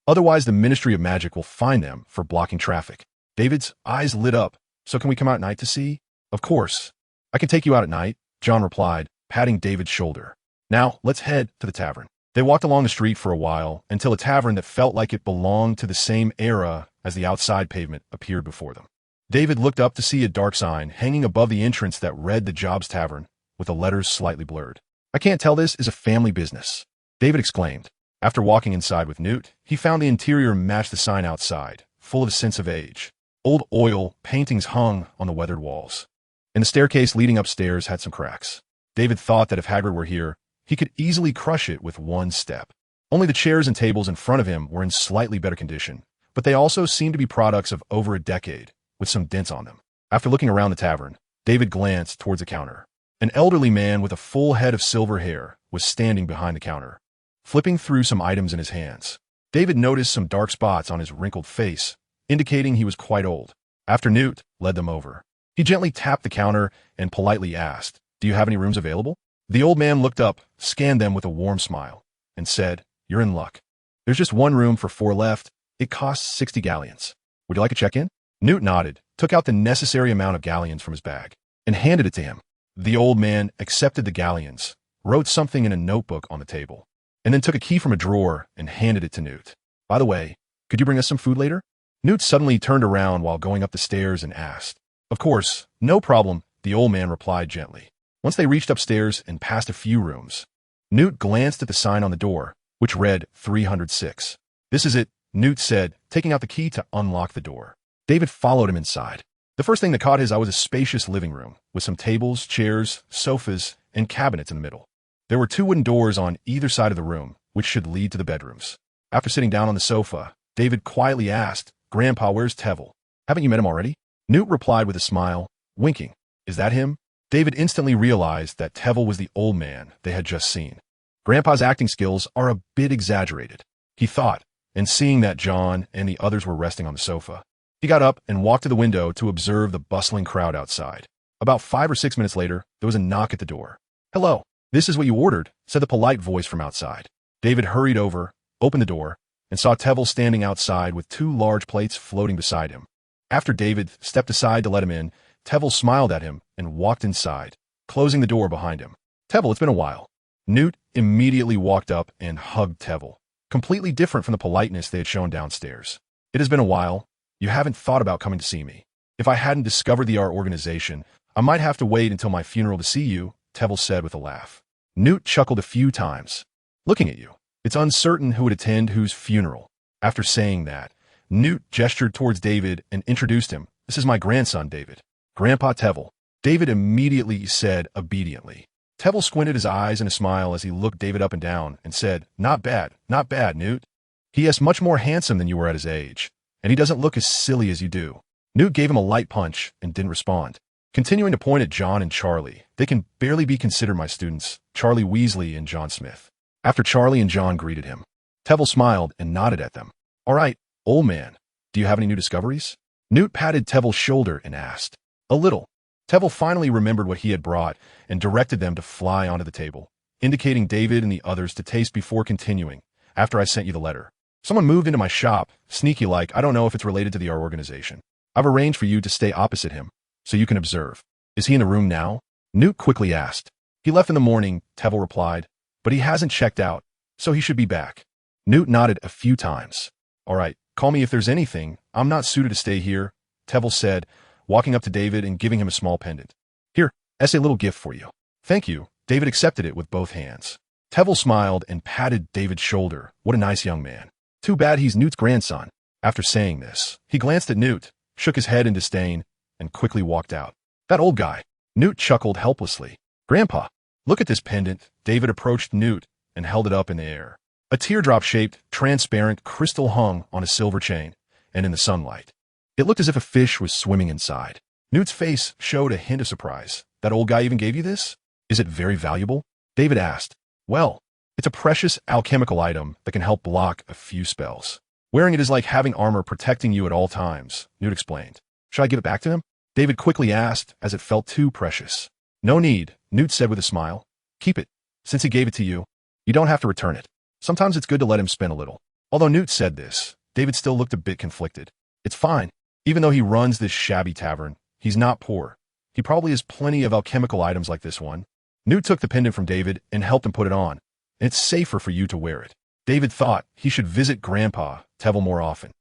Otherwise, the Ministry of Magic will fine them for blocking traffic. David's eyes lit up. "So can we come out at night to see?" "Of course. I can take you out at night," John replied, patting David's shoulder. "Now, let's head to the tavern." They walked along the street for a while until a tavern that felt like it belonged to the same era as the outside pavement appeared before them. David looked up to see a dark sign hanging above the entrance that read the Jobs Tavern, with the letters slightly blurred. "I can't tell this is a family business," David exclaimed. After walking inside with Newt, he found the interior matched the sign outside, full of a sense of age. Old oil paintings hung on the weathered walls, and the staircase leading upstairs had some cracks. David thought that if Hagrid were here, he could easily crush it with one step. Only the chairs and tables in front of him were in slightly better condition, but they also seemed to be products of over a decade, with some dents on them. After looking around the tavern, David glanced towards the counter. An elderly man with a full head of silver hair was standing behind the counter, flipping through some items in his hands. David noticed some dark spots on his wrinkled face, indicating he was quite old. After Newt led them over, he gently tapped the counter and politely asked, "Do you have any rooms available?" The old man looked up, scanned them with a warm smile, and said, "You're in luck. There's just one room for 4 left. It costs 60 galleons. Would you like a check-in?" Newt nodded, took out the necessary amount of galleons from his bag, and handed it to him. The old man accepted the galleons, wrote something in a notebook on the table, and then took a key from a drawer and handed it to Newt. "By the way, could you bring us some food later?" Newt suddenly turned around while going up the stairs and asked. "Of course, no problem," the old man replied gently. Once they reached upstairs and passed a few rooms, Newt glanced at the sign on the door, which read 306. "This is it," Newt said, taking out the key to unlock the door. David followed him inside. The first thing that caught his eye was a spacious living room, with some tables, chairs, sofas, and cabinets in the middle. There were 2 wooden doors on either side of the room, which should lead to the bedrooms. After sitting down on the sofa, David quietly asked, "Grandpa, where's Tevil? Haven't you met him already?" Newt replied with a smile, winking. "Is that him?" David instantly realized that Tevil was the old man they had just seen. Grandpa's acting skills are a bit exaggerated, he thought, and seeing that John and the others were resting on the sofa, he got up and walked to the window to observe the bustling crowd outside. About 5 or 6 minutes later, there was a knock at the door. "Hello, this is what you ordered," said the polite voice from outside. David hurried over, opened the door, and saw Tevil standing outside with 2 large plates floating beside him. After David stepped aside to let him in, Tevil smiled at him and walked inside, closing the door behind him. "Tevil, it's been a while." Newt immediately walked up and hugged Tevil, completely different from the politeness they had shown downstairs. "It has been a while. You haven't thought about coming to see me. If I hadn't discovered the art organization, I might have to wait until my funeral to see you," Tevil said with a laugh. Newt chuckled a few times, looking at you. It's uncertain who would attend whose funeral. After saying that, Newt gestured towards David and introduced him. "This is my grandson, David. Grandpa Tevil." David immediately said obediently. Tevil squinted his eyes in a smile as he looked David up and down and said, not bad, Newt. He is much more handsome than you were at his age, and he doesn't look as silly as you do." Newt gave him a light punch and didn't respond. Continuing to point at John and Charlie, "They can barely be considered my students, Charlie Weasley and John Smith." After Charlie and John greeted him, Tevil smiled and nodded at them. "All right, old man, do you have any new discoveries?" Newt patted Tevil's shoulder and asked. "A little." Tevil finally remembered what he had brought and directed them to fly onto the table, indicating David and the others to taste before continuing. "After I sent you the letter, someone moved into my shop, sneaky-like. I don't know if it's related to the art organization. I've arranged for you to stay opposite him, so you can observe." "Is he in the room now?" Newt quickly asked. "He left in the morning," Tevil replied, "but he hasn't checked out, so he should be back." Newt nodded a few times. "All right, call me if there's anything. I'm not suited to stay here," Tevil said, walking up to David and giving him a small pendant. "Here, as a little gift for you." "Thank you." David accepted it with both hands. Tevil smiled and patted David's shoulder. "What a nice young man. Too bad he's Newt's grandson." After saying this, he glanced at Newt, shook his head in disdain, and quickly walked out. "That old guy." Newt chuckled helplessly. "Grandpa, look at this pendant." David approached Newt and held it up in the air. A teardrop-shaped, transparent crystal hung on a silver chain, and in the sunlight, it looked as if a fish was swimming inside. Newt's face showed a hint of surprise. "That old guy even gave you this? Is it very valuable?" David asked. "Well, it's a precious alchemical item that can help block a few spells. Wearing it is like having armor protecting you at all times," Newt explained. "Should I give it back to him?" David quickly asked, as it felt too precious. "No need," Newt said with a smile. "Keep it. Since he gave it to you, you don't have to return it. Sometimes it's good to let him spin a little." Although Newt said this, David still looked a bit conflicted. "It's fine. Even though he runs this shabby tavern, he's not poor. He probably has plenty of alchemical items like this one." Newt took the pendant from David and helped him put it on. "And it's safer for you to wear it." David thought he should visit Grandpa Tevil more often.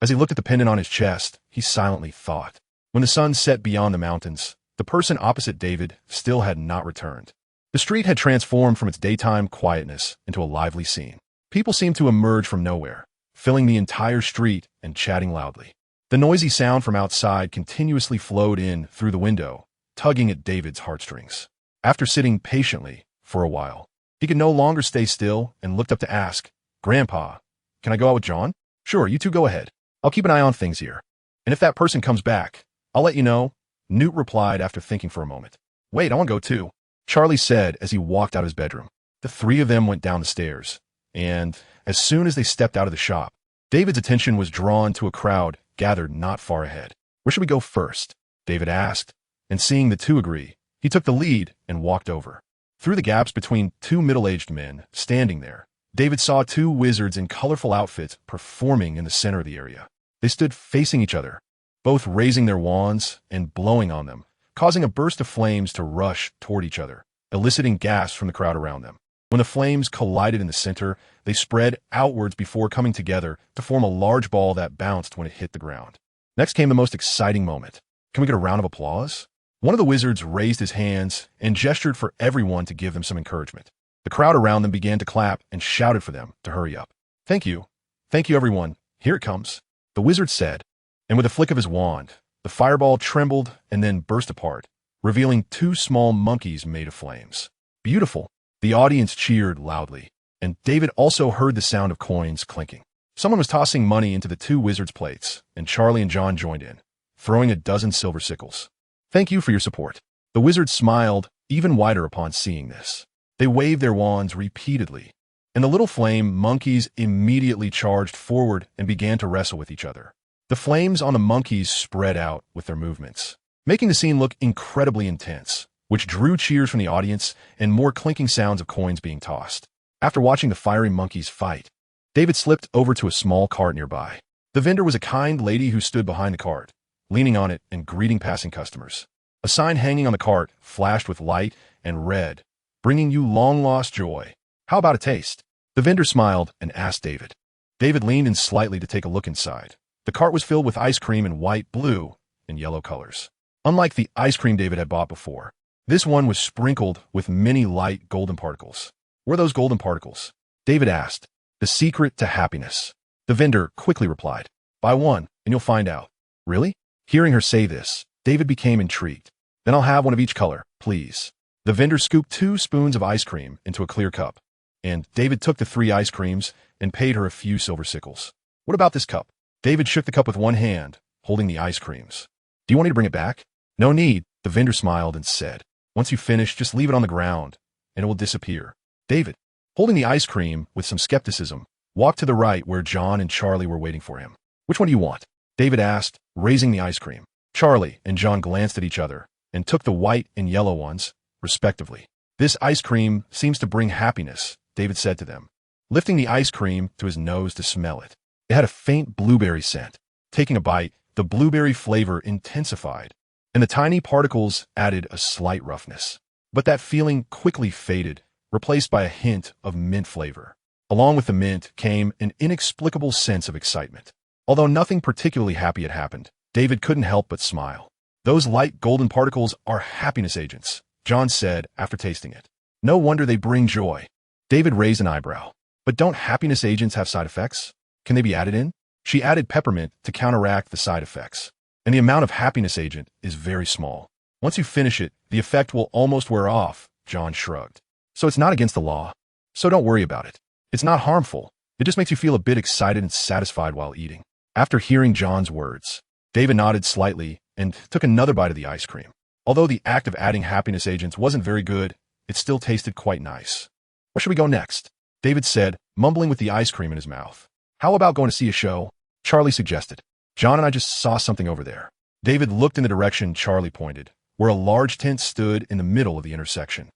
As he looked at the pendant on his chest, he silently thought. When the sun set beyond the mountains, the person opposite David still had not returned. The street had transformed from its daytime quietness into a lively scene. People seemed to emerge from nowhere, filling the entire street and chatting loudly. The noisy sound from outside continuously flowed in through the window, tugging at David's heartstrings. After sitting patiently for a while, he could no longer stay still and looked up to ask, "Grandpa, can I go out with John?" "Sure, you two go ahead. I'll keep an eye on things here. And if that person comes back, I'll let you know," Newt replied after thinking for a moment. "Wait, I want to go too," Charlie said as he walked out of his bedroom. The three of them went down the stairs, and as soon as they stepped out of the shop, David's attention was drawn to a crowd gathered not far ahead. "Where should we go first?" David asked, and seeing the two agree, he took the lead and walked over. Through the gaps between two middle-aged men standing there, David saw two wizards in colorful outfits performing in the center of the area. They stood facing each other, both raising their wands and blowing on them, causing a burst of flames to rush toward each other, eliciting gasps from the crowd around them. When the flames collided in the center, they spread outwards before coming together to form a large ball that bounced when it hit the ground. Next came the most exciting moment. "Can we get a round of applause?" One of the wizards raised his hands and gestured for everyone to give them some encouragement. The crowd around them began to clap and shouted for them to hurry up. Thank you, everyone. Here it comes," the wizard said, and with a flick of his wand, the fireball trembled and then burst apart, revealing two small monkeys made of flames. "Beautiful." The audience cheered loudly, and David also heard the sound of coins clinking. Someone was tossing money into the two wizards' plates, and Charlie and John joined in, throwing a dozen silver sickles. "Thank you for your support." The wizards smiled even wider upon seeing this. They waved their wands repeatedly, and the little flame monkeys immediately charged forward and began to wrestle with each other. The flames on the monkeys spread out with their movements, making the scene look incredibly intense, which drew cheers from the audience and more clinking sounds of coins being tossed. After watching the fiery monkeys fight, David slipped over to a small cart nearby. The vendor was a kind lady who stood behind the cart, leaning on it and greeting passing customers. A sign hanging on the cart flashed with light and read, "Bringing you long-lost joy. How about a taste?" The vendor smiled and asked David. David leaned in slightly to take a look inside. The cart was filled with ice cream in white, blue, and yellow colors. Unlike the ice cream David had bought before, this one was sprinkled with many light golden particles. "What are those golden particles?" David asked. "The secret to happiness," the vendor quickly replied. "Buy one, and you'll find out." "Really?" Hearing her say this, David became intrigued. "Then I'll have one of each color, please." The vendor scooped 2 spoons of ice cream into a clear cup, and David took the 3 ice creams and paid her a few silver sickles. "What about this cup?" David shook the cup with one hand, holding the ice creams. "Do you want me to bring it back?" "No need," the vendor smiled and said. "Once you finish, just leave it on the ground, and it will disappear." David, holding the ice cream with some skepticism, walked to the right where John and Charlie were waiting for him. "Which one do you want?" David asked, raising the ice cream. Charlie and John glanced at each other and took the white and yellow ones, respectively. "This ice cream seems to bring happiness," David said to them, lifting the ice cream to his nose to smell it. It had a faint blueberry scent. Taking a bite, the blueberry flavor intensified, and the tiny particles added a slight roughness. But that feeling quickly faded, replaced by a hint of mint flavor. Along with the mint came an inexplicable sense of excitement. Although nothing particularly happy had happened, David couldn't help but smile. "Those light golden particles are happiness agents," John said after tasting it. "No wonder they bring joy." David raised an eyebrow. "But don't happiness agents have side effects? Can they be added in?" She added peppermint to counteract the side effects, and the amount of happiness agent is very small. "Once you finish it, the effect will almost wear off," John shrugged. "So it's not against the law. So don't worry about it. It's not harmful. It just makes you feel a bit excited and satisfied while eating." After hearing John's words, David nodded slightly and took another bite of the ice cream. Although the act of adding happiness agents wasn't very good, it still tasted quite nice. "Where should we go next?" David said, mumbling with the ice cream in his mouth. "How about going to see a show?" Charlie suggested. "John and I just saw something over there." David looked in the direction Charlie pointed, where a large tent stood in the middle of the intersection.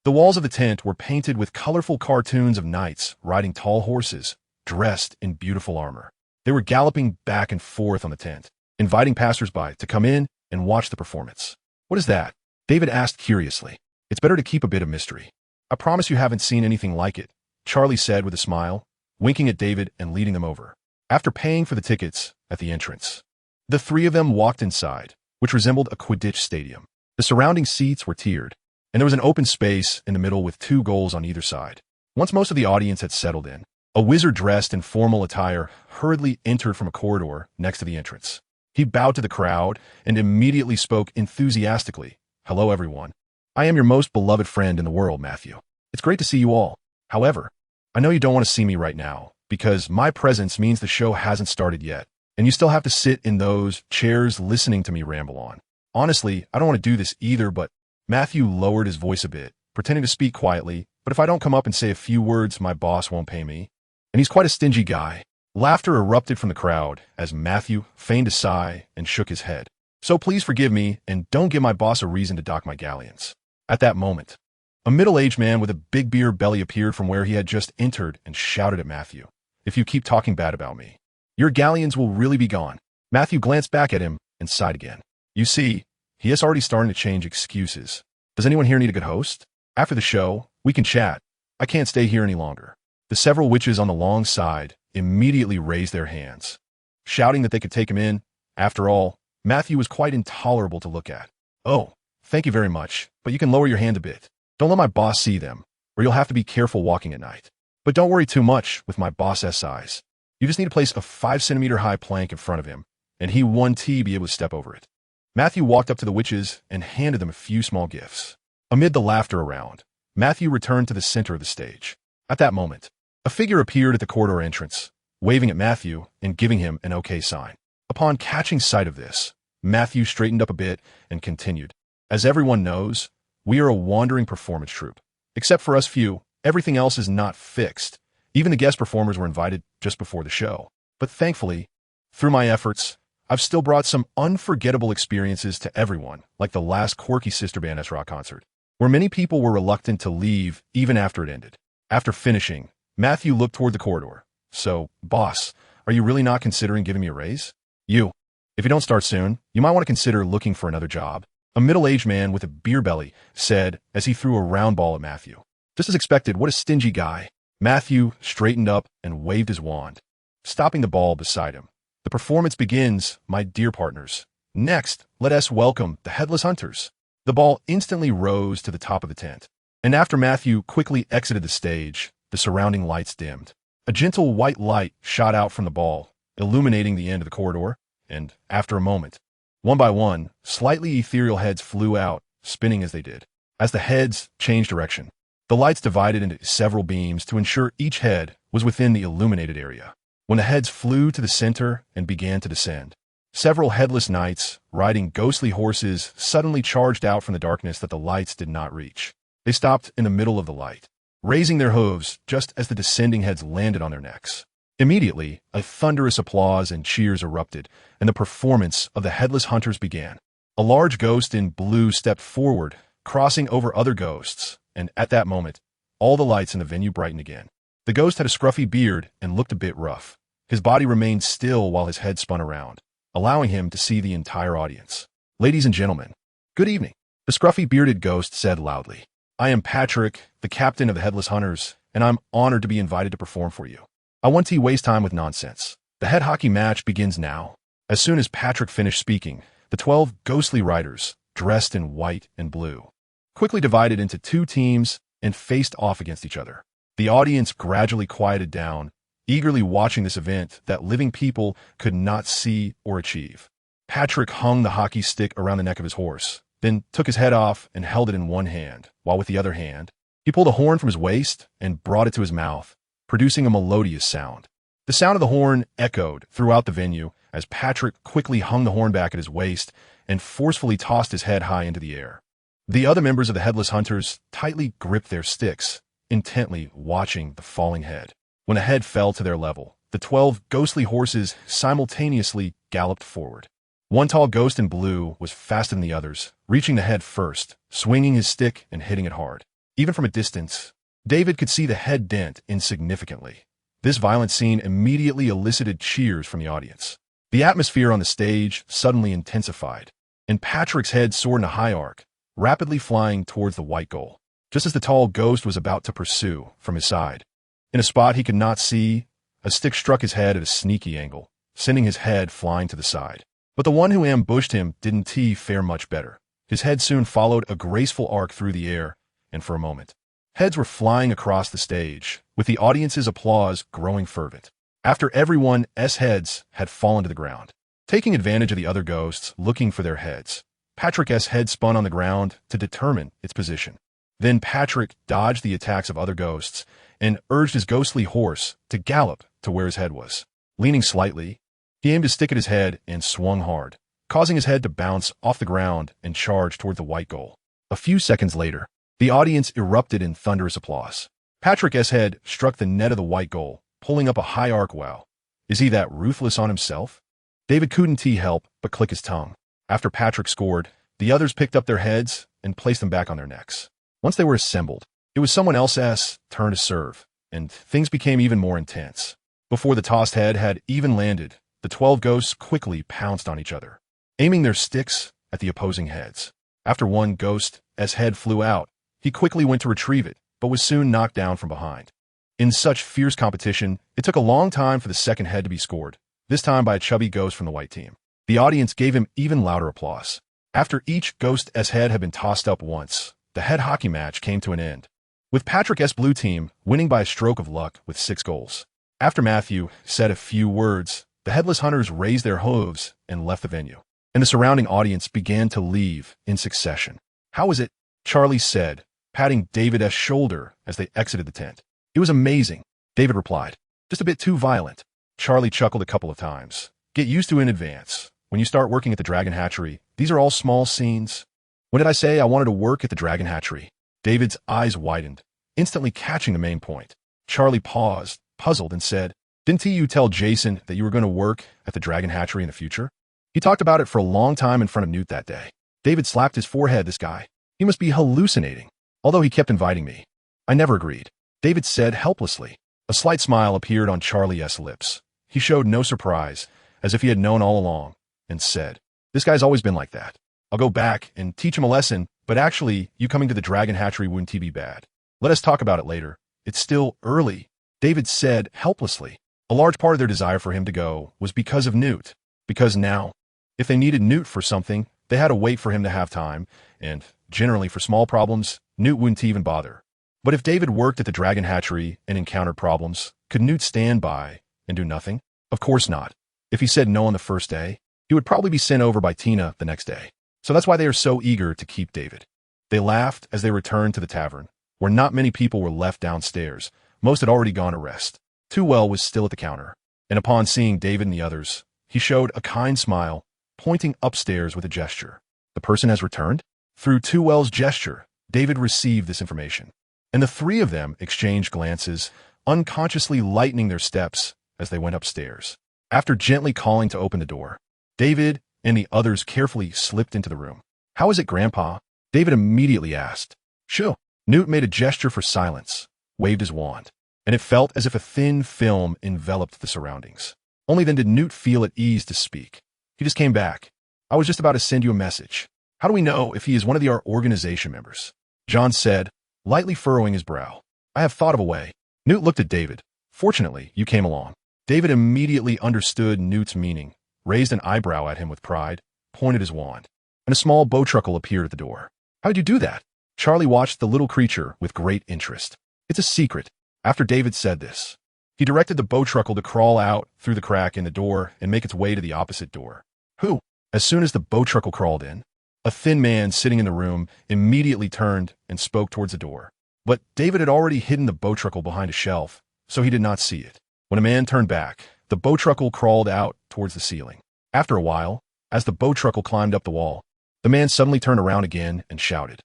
The walls of the tent were painted with colorful cartoons of knights riding tall horses, dressed in beautiful armor. They were galloping back and forth on the tent, inviting passersby to come in and watch the performance. "What is that?" David asked curiously. "It's better to keep a bit of mystery." "I promise you haven't seen anything like it," Charlie said with a smile, winking at David and leading them over. After paying for the tickets at the entrance, the three of them walked inside, which resembled a Quidditch stadium. The surrounding seats were tiered, and there was an open space in the middle with 2 goals on either side. Once most of the audience had settled in, a wizard dressed in formal attire hurriedly entered from a corridor next to the entrance. He bowed to the crowd and immediately spoke enthusiastically. "Hello, everyone. I am your most beloved friend in the world, Matthew. It's great to see you all. However, I know you don't want to see me right now, because my presence means the show hasn't started yet, and you still have to sit in those chairs listening to me ramble on. Honestly, I don't want to do this either, but..." Matthew lowered his voice a bit, pretending to speak quietly. "But if I don't come up and say a few words, my boss won't pay me. And he's quite a stingy guy." Laughter erupted from the crowd as Matthew feigned a sigh and shook his head. "So please forgive me and don't give my boss a reason to dock my galleons." At that moment, a middle-aged man with a big beer belly appeared from where he had just entered and shouted at Matthew, "If you keep talking bad about me, your galleons will really be gone." Matthew glanced back at him and sighed again. You see, he is already starting to change excuses. "Does anyone here need a good host? After the show, we can chat. I can't stay here any longer." The several witches on the long side immediately raised their hands, shouting that they could take him in. After all, Matthew was quite intolerable to look at. "Oh, thank you very much, but you can lower your hand a bit. Don't let my boss see them, or you'll have to be careful walking at night. But don't worry too much with my boss's size. You just need to place a 5-centimeter high plank in front of him, and he won't be able to step over it." Matthew walked up to the witches and handed them a few small gifts. Amid the laughter around, Matthew returned to the center of the stage. At that moment, a figure appeared at the corridor entrance, waving at Matthew and giving him an okay sign. Upon catching sight of this, Matthew straightened up a bit and continued. "As everyone knows, we are a wandering performance troupe. Except for us few, everything else is not fixed. Even the guest performers were invited just before the show. But thankfully, through my efforts, I've still brought some unforgettable experiences to everyone, like the last Quirky Sister Band rock concert, where many people were reluctant to leave even after it ended." After finishing, Matthew looked toward the corridor. "So, boss, are you really not considering giving me a raise? If you don't start soon, you might want to consider looking for another job," a middle-aged man with a beer belly said as he threw a round ball at Matthew. "Just as expected, what a stingy guy." Matthew straightened up and waved his wand, stopping the ball beside him. "The performance begins, my dear partners. Next, let us welcome the Headless Hunters." The ball instantly rose to the top of the tent, and after Matthew quickly exited the stage, the surrounding lights dimmed. A gentle white light shot out from the ball, illuminating the end of the corridor, and after a moment, one by one, slightly ethereal heads flew out, spinning as they did. As the heads changed direction, the lights divided into several beams to ensure each head was within the illuminated area. When the heads flew to the center and began to descend, several headless knights, riding ghostly horses, suddenly charged out from the darkness that the lights did not reach. They stopped in the middle of the light, raising their hooves just as the descending heads landed on their necks. Immediately, a thunderous applause and cheers erupted, and the performance of the Headless Hunters began. A large ghost in blue stepped forward, crossing over other ghosts, and at that moment, all the lights in the venue brightened again. The ghost had a scruffy beard and looked a bit rough. His body remained still while his head spun around, allowing him to see the entire audience. "Ladies and gentlemen, good evening," the scruffy bearded ghost said loudly. "I am Patrick, the captain of the Headless Hunters, and I'm honored to be invited to perform for you. I won't waste time with nonsense. The head hockey match begins now." As soon as Patrick finished speaking, the 12 ghostly riders, dressed in white and blue, quickly divided into 2 teams and faced off against each other. The audience gradually quieted down, eagerly watching this event that living people could not see or achieve. Patrick hung the hockey stick around the neck of his horse, then took his head off and held it in one hand, while with the other hand, he pulled a horn from his waist and brought it to his mouth, producing a melodious sound. The sound of the horn echoed throughout the venue as Patrick quickly hung the horn back at his waist and forcefully tossed his head high into the air. The other members of the Headless Hunters tightly gripped their sticks, intently watching the falling head. When a head fell to their level, the 12 ghostly horses simultaneously galloped forward. One tall ghost in blue was faster than the others, reaching the head first, swinging his stick and hitting it hard. Even from a distance, David could see the head dent insignificantly. This violent scene immediately elicited cheers from the audience. The atmosphere on the stage suddenly intensified, and Patrick's head soared in a high arc, rapidly flying towards the white goal, just as the tall ghost was about to pursue from his side. In a spot he could not see, a stick struck his head at a sneaky angle, sending his head flying to the side. But the one who ambushed him didn't fare much better. His head soon followed a graceful arc through the air, and for a moment, heads were flying across the stage, with the audience's applause growing fervent. After everyone's heads had fallen to the ground, taking advantage of the other ghosts looking for their heads. Patrick's head spun on the ground to determine its position. Then Patrick dodged the attacks of other ghosts and urged his ghostly horse to gallop to where his head was. Leaning slightly, he aimed his stick at his head and swung hard, causing his head to bounce off the ground and charge toward the white goal. A few seconds later, the audience erupted in thunderous applause. Patrick's head struck the net of the white goal, pulling up a high arc. Wow. Is he that ruthless on himself? David couldn't help but click his tongue. After Patrick scored, the others picked up their heads and placed them back on their necks. Once they were assembled, it was someone else's turn to serve, and things became even more intense. Before the tossed head had even landed, the 12 ghosts quickly pounced on each other, aiming their sticks at the opposing heads. After one ghost's head flew out, he quickly went to retrieve it, but was soon knocked down from behind. In such fierce competition, it took a long time for the second head to be scored, this time by a chubby ghost from the white team. The audience gave him even louder applause. After each ghost's head had been tossed up once, the head hockey match came to an end, with Patrick's blue team winning by a stroke of luck with 6 goals. After Matthew said a few words, the headless hunters raised their hooves and left the venue, and the surrounding audience began to leave in succession. "How was it?" Charlie said, patting David's shoulder as they exited the tent. "It was amazing," David replied. "Just a bit too violent." Charlie chuckled a couple of times. "Get used to it in advance. When you start working at the Dragon Hatchery, these are all small scenes." "When did I say I wanted to work at the Dragon Hatchery?" David's eyes widened, instantly catching the main point. Charlie paused, puzzled, and said, "Didn't you tell Jason that you were going to work at the Dragon Hatchery in the future?" "He talked about it for a long time in front of Newt that day." David slapped his forehead. "This guy. He must be hallucinating. Although he kept inviting me. I never agreed," David said helplessly. A slight smile appeared on Charlie's lips. He showed no surprise, as if he had known all along, and said, "This guy's always been like that. I'll go back and teach him a lesson, but actually, you coming to the Dragon Hatchery wouldn't be bad. Let us talk about it later. It's still early," David said helplessly. A large part of their desire for him to go was because of Newt. Because now, if they needed Newt for something, they had to wait for him to have time, and, generally for small problems, Newt wouldn't even bother. But if David worked at the Dragon Hatchery and encountered problems, could Newt stand by and do nothing? Of course not. If he said no on the first day, he would probably be sent over by Tina the next day. So that's why they are so eager to keep David. They laughed as they returned to the tavern, where not many people were left downstairs. Most had already gone to rest. Too-Well was still at the counter, and upon seeing David and the others, he showed a kind smile, pointing upstairs with a gesture. "The person has returned?" Through Too-Well's gesture, David received this information, and the three of them exchanged glances, unconsciously lightening their steps as they went upstairs. After gently calling to open the door, David and the others carefully slipped into the room. "How is it, Grandpa?" David immediately asked. "Shoo." Newt made a gesture for silence, waved his wand, and it felt as if a thin film enveloped the surroundings. Only then did Newt feel at ease to speak. "He just came back. I was just about to send you a message. How do we know if he is one of our organization members?" John said, lightly furrowing his brow. "I have thought of a way." Newt looked at David. "Fortunately, you came along." David immediately understood Newt's meaning, raised an eyebrow at him with pride, pointed his wand, and a small bowtruckle appeared at the door. "How'd you do that?" Charlie watched the little creature with great interest. "It's a secret." After David said this, he directed the bowtruckle to crawl out through the crack in the door and make its way to the opposite door. "Who?" As soon as the bowtruckle crawled in, a thin man sitting in the room immediately turned and spoke towards the door. But David had already hidden the bowtruckle behind a shelf, so he did not see it. When a man turned back, the bowtruckle crawled out towards the ceiling. After a while, as the bowtruckle climbed up the wall, the man suddenly turned around again and shouted.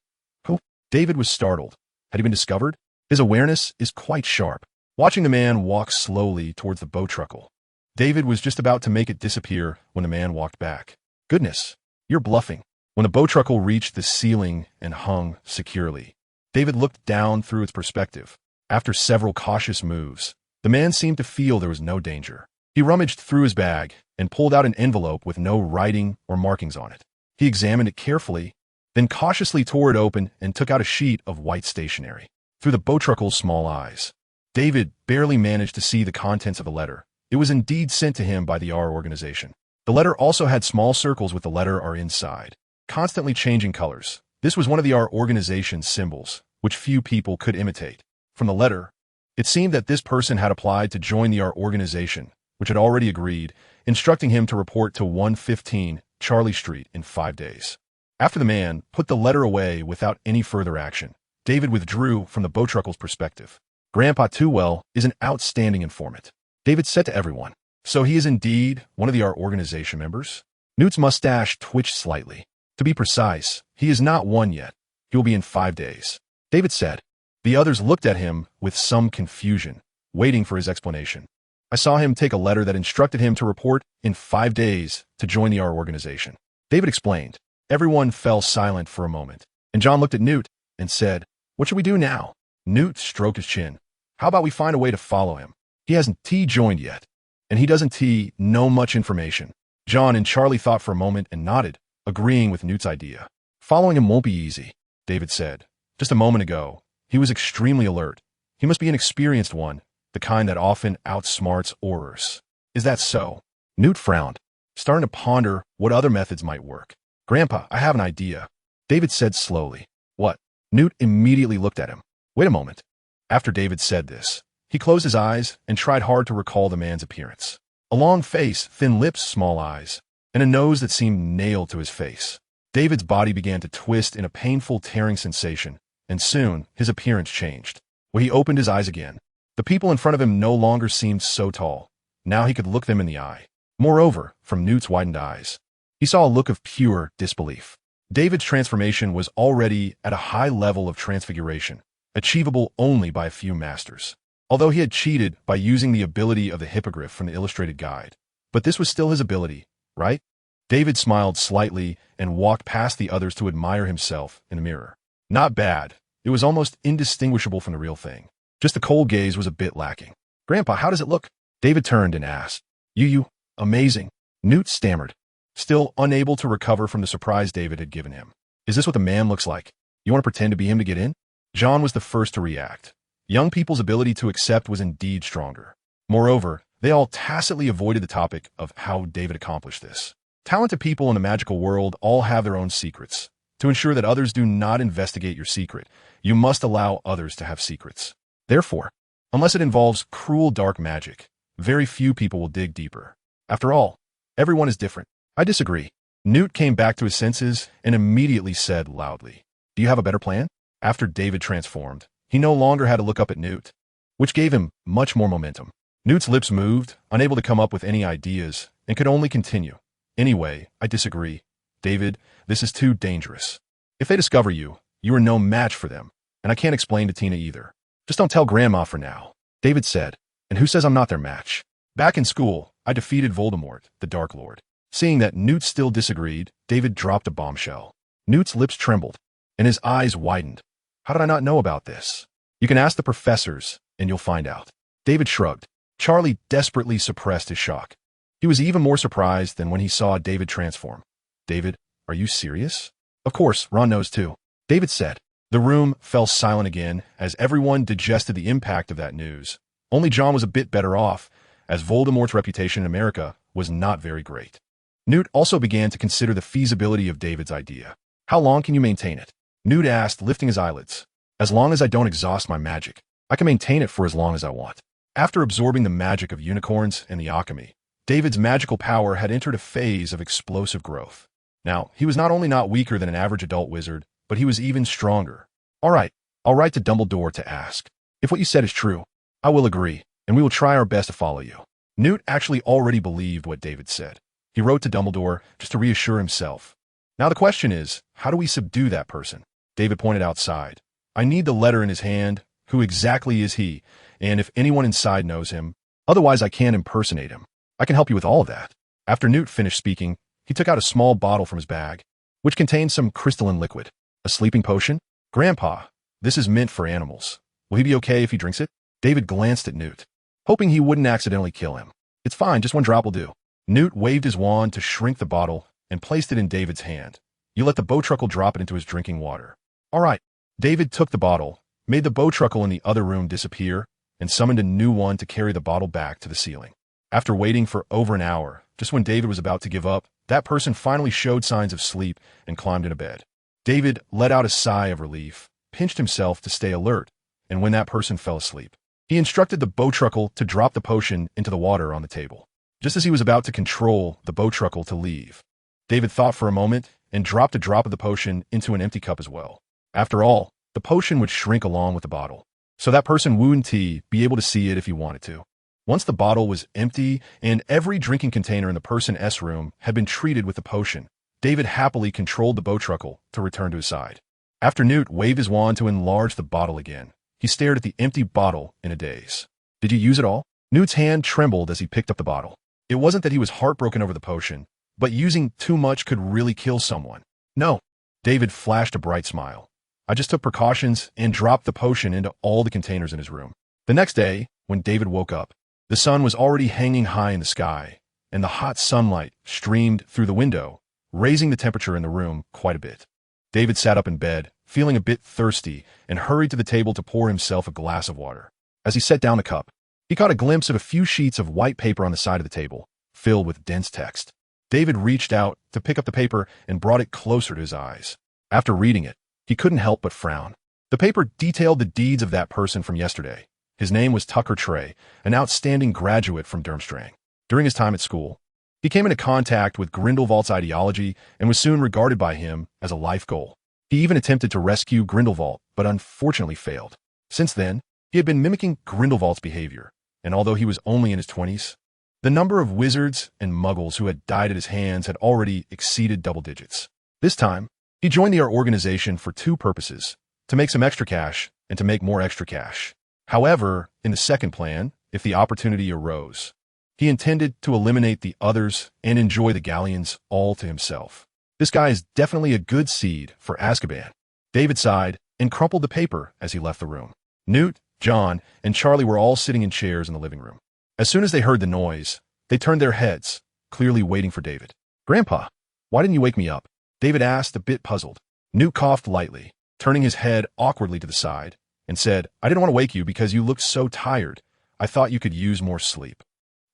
"Who?" David was startled. Had he been discovered? His awareness is quite sharp. Watching the man walk slowly towards the bowtruckle, David was just about to make it disappear when the man walked back. "Goodness, you're bluffing." When the bowtruckle reached the ceiling and hung securely, David looked down through its perspective. After several cautious moves, the man seemed to feel there was no danger. He rummaged through his bag and pulled out an envelope with no writing or markings on it. He examined it carefully, then cautiously tore it open and took out a sheet of white stationery. Through the bowtruckle's small eyes, David barely managed to see the contents of a letter. It was indeed sent to him by the R organization. The letter also had small circles with the letter R inside, constantly changing colors. This was one of the R organization's symbols, which few people could imitate. From the letter, it seemed that this person had applied to join the R organization, which had already agreed, instructing him to report to 115 Charlie Street in 5 days. After the man put the letter away without any further action, David withdrew from the Bowtruckle's perspective. Grandpa Toohwell is an outstanding informant, David said to everyone. So he is indeed one of our organization members? Newt's mustache twitched slightly. To be precise, he is not one yet. He will be in 5 days, David said. The others looked at him with some confusion, waiting for his explanation. I saw him take a letter that instructed him to report in 5 days to join our organization, David explained. Everyone fell silent for a moment, and John looked at Newt and said, "What should we do now?" Newt stroked his chin. "How about we find a way to follow him? He hasn't joined yet, and he doesn't know much information." John and Charlie thought for a moment and nodded, agreeing with Newt's idea. "Following him won't be easy," David said. "Just a moment ago, he was extremely alert. He must be an experienced one, the kind that often outsmarts aurors." "Is that so?" Newt frowned, starting to ponder what other methods might work. "Grandpa, I have an idea," David said slowly. "What?" Newt immediately looked at him. "Wait a moment." After David said this, he closed his eyes and tried hard to recall the man's appearance. A long face, thin lips, small eyes, and a nose that seemed nailed to his face. David's body began to twist in a painful tearing sensation, and soon his appearance changed. When he opened his eyes again, the people in front of him no longer seemed so tall. Now he could look them in the eye. Moreover, from Newt's widened eyes, he saw a look of pure disbelief. David's transformation was already at a high level of transfiguration, achievable only by a few masters. Although he had cheated by using the ability of the hippogriff from the illustrated guide, but this was still his ability, right? David smiled slightly and walked past the others to admire himself in the mirror. Not bad. It was almost indistinguishable from the real thing. Just the cold gaze was a bit lacking. "Grandpa, how does it look?" David turned and asked. You, amazing," Newt stammered, still unable to recover from the surprise David had given him. "Is this what the man looks like? You want to pretend to be him to get in?" John was the first to react. Young people's ability to accept was indeed stronger. Moreover, they all tacitly avoided the topic of how David accomplished this. Talented people in the magical world all have their own secrets. To ensure that others do not investigate your secret, you must allow others to have secrets. Therefore, unless it involves cruel dark magic, very few people will dig deeper. After all, everyone is different. "I disagree." Newt came back to his senses and immediately said loudly, "Do you have a better plan?" After David transformed, he no longer had to look up at Newt, which gave him much more momentum. Newt's lips moved, unable to come up with any ideas, and could only continue. "Anyway, I disagree. David, this is too dangerous. If they discover you, you are no match for them, and I can't explain to Tina either. Just don't tell Grandma for now," David said. "And who says I'm not their match? Back in school, I defeated Voldemort, the Dark Lord." Seeing that Newt still disagreed, David dropped a bombshell. Newt's lips trembled, and his eyes widened. "How did I not know about this?" "You can ask the professors, and you'll find out." David shrugged. Charlie desperately suppressed his shock. He was even more surprised than when he saw David transform. "David, are you serious?" "Of course, Ron knows too," David said. The room fell silent again as everyone digested the impact of that news. Only John was a bit better off, as Voldemort's reputation in America was not very great. Newt also began to consider the feasibility of David's idea. "How long can you maintain it?" Newt asked, lifting his eyelids. "As long as I don't exhaust my magic. I can maintain it for as long as I want." After absorbing the magic of unicorns and the alchemy, David's magical power had entered a phase of explosive growth. Now, he was not only not weaker than an average adult wizard, but he was even stronger. "All right, I'll write to Dumbledore to ask. If what you said is true, I will agree, and we will try our best to follow you." Newt actually already believed what David said. He wrote to Dumbledore just to reassure himself. "Now the question is, how do we subdue that person?" David pointed outside. "I need the letter in his hand. Who exactly is he? And if anyone inside knows him. Otherwise I can't impersonate him. I can help you with all of that." After Newt finished speaking, he took out a small bottle from his bag, which contained some crystalline liquid. "A sleeping potion?" "Grandpa, this is meant for animals. Will he be okay if he drinks it?" David glanced at Newt, hoping he wouldn't accidentally kill him. "It's fine, just 1 drop will do." Newt waved his wand to shrink the bottle and placed it in David's hand. "You let the Bowtruckle drop it into his drinking water." "All right." David took the bottle, made the Bowtruckle in the other room disappear, and summoned a new one to carry the bottle back to the ceiling. After waiting for over an hour, just when David was about to give up, that person finally showed signs of sleep and climbed into bed. David let out a sigh of relief, pinched himself to stay alert, and when that person fell asleep, he instructed the Bowtruckle to drop the potion into the water on the table. just as he was about to control the bowtruckle to leave. David thought for a moment and dropped a drop of the potion into an empty cup as well. After all, the potion would shrink along with the bottle, so that person wouldn't be able to see it if he wanted to. Once the bottle was empty and every drinking container in the person S room had been treated with the potion, David happily controlled the bowtruckle to return to his side. After Newt waved his wand to enlarge the bottle again, he stared at the empty bottle in a daze. Did you use it all? Newt's hand trembled as he picked up the bottle. It wasn't that he was heartbroken over the potion, but using too much could really kill someone. No. David flashed a bright smile. I just took precautions and dropped the potion into all the containers in his room. The next day, when David woke up, the sun was already hanging high in the sky, and the hot sunlight streamed through the window, raising the temperature in the room quite a bit. David sat up in bed, feeling a bit thirsty, and hurried to the table to pour himself a glass of water. As he set down the cup, he caught a glimpse of a few sheets of white paper on the side of the table, filled with dense text. David reached out to pick up the paper and brought it closer to his eyes. After reading it, he couldn't help but frown. The paper detailed the deeds of that person from yesterday. His name was Tucker Trey, an outstanding graduate from Durmstrang. During his time at school, he came into contact with Grindelwald's ideology and was soon regarded by him as a life goal. He even attempted to rescue Grindelwald, but unfortunately failed. Since then, he had been mimicking Grindelwald's behavior, and although he was only in his 20s, the number of wizards and muggles who had died at his hands had already exceeded double digits. This time, he joined the organization for two purposes: to make some extra cash and to make more extra cash. However, in the second plan, if the opportunity arose, he intended to eliminate the others and enjoy the galleons all to himself. This guy is definitely a good seed for Azkaban. David sighed and crumpled the paper as he left the room. Newt, John, and Charlie were all sitting in chairs in the living room. As soon as they heard the noise, they turned their heads, clearly waiting for David. "Grandpa, why didn't you wake me up?" David asked, a bit puzzled. Newt coughed lightly, turning his head awkwardly to the side, and said, "I didn't want to wake you because you looked so tired. I thought you could use more sleep."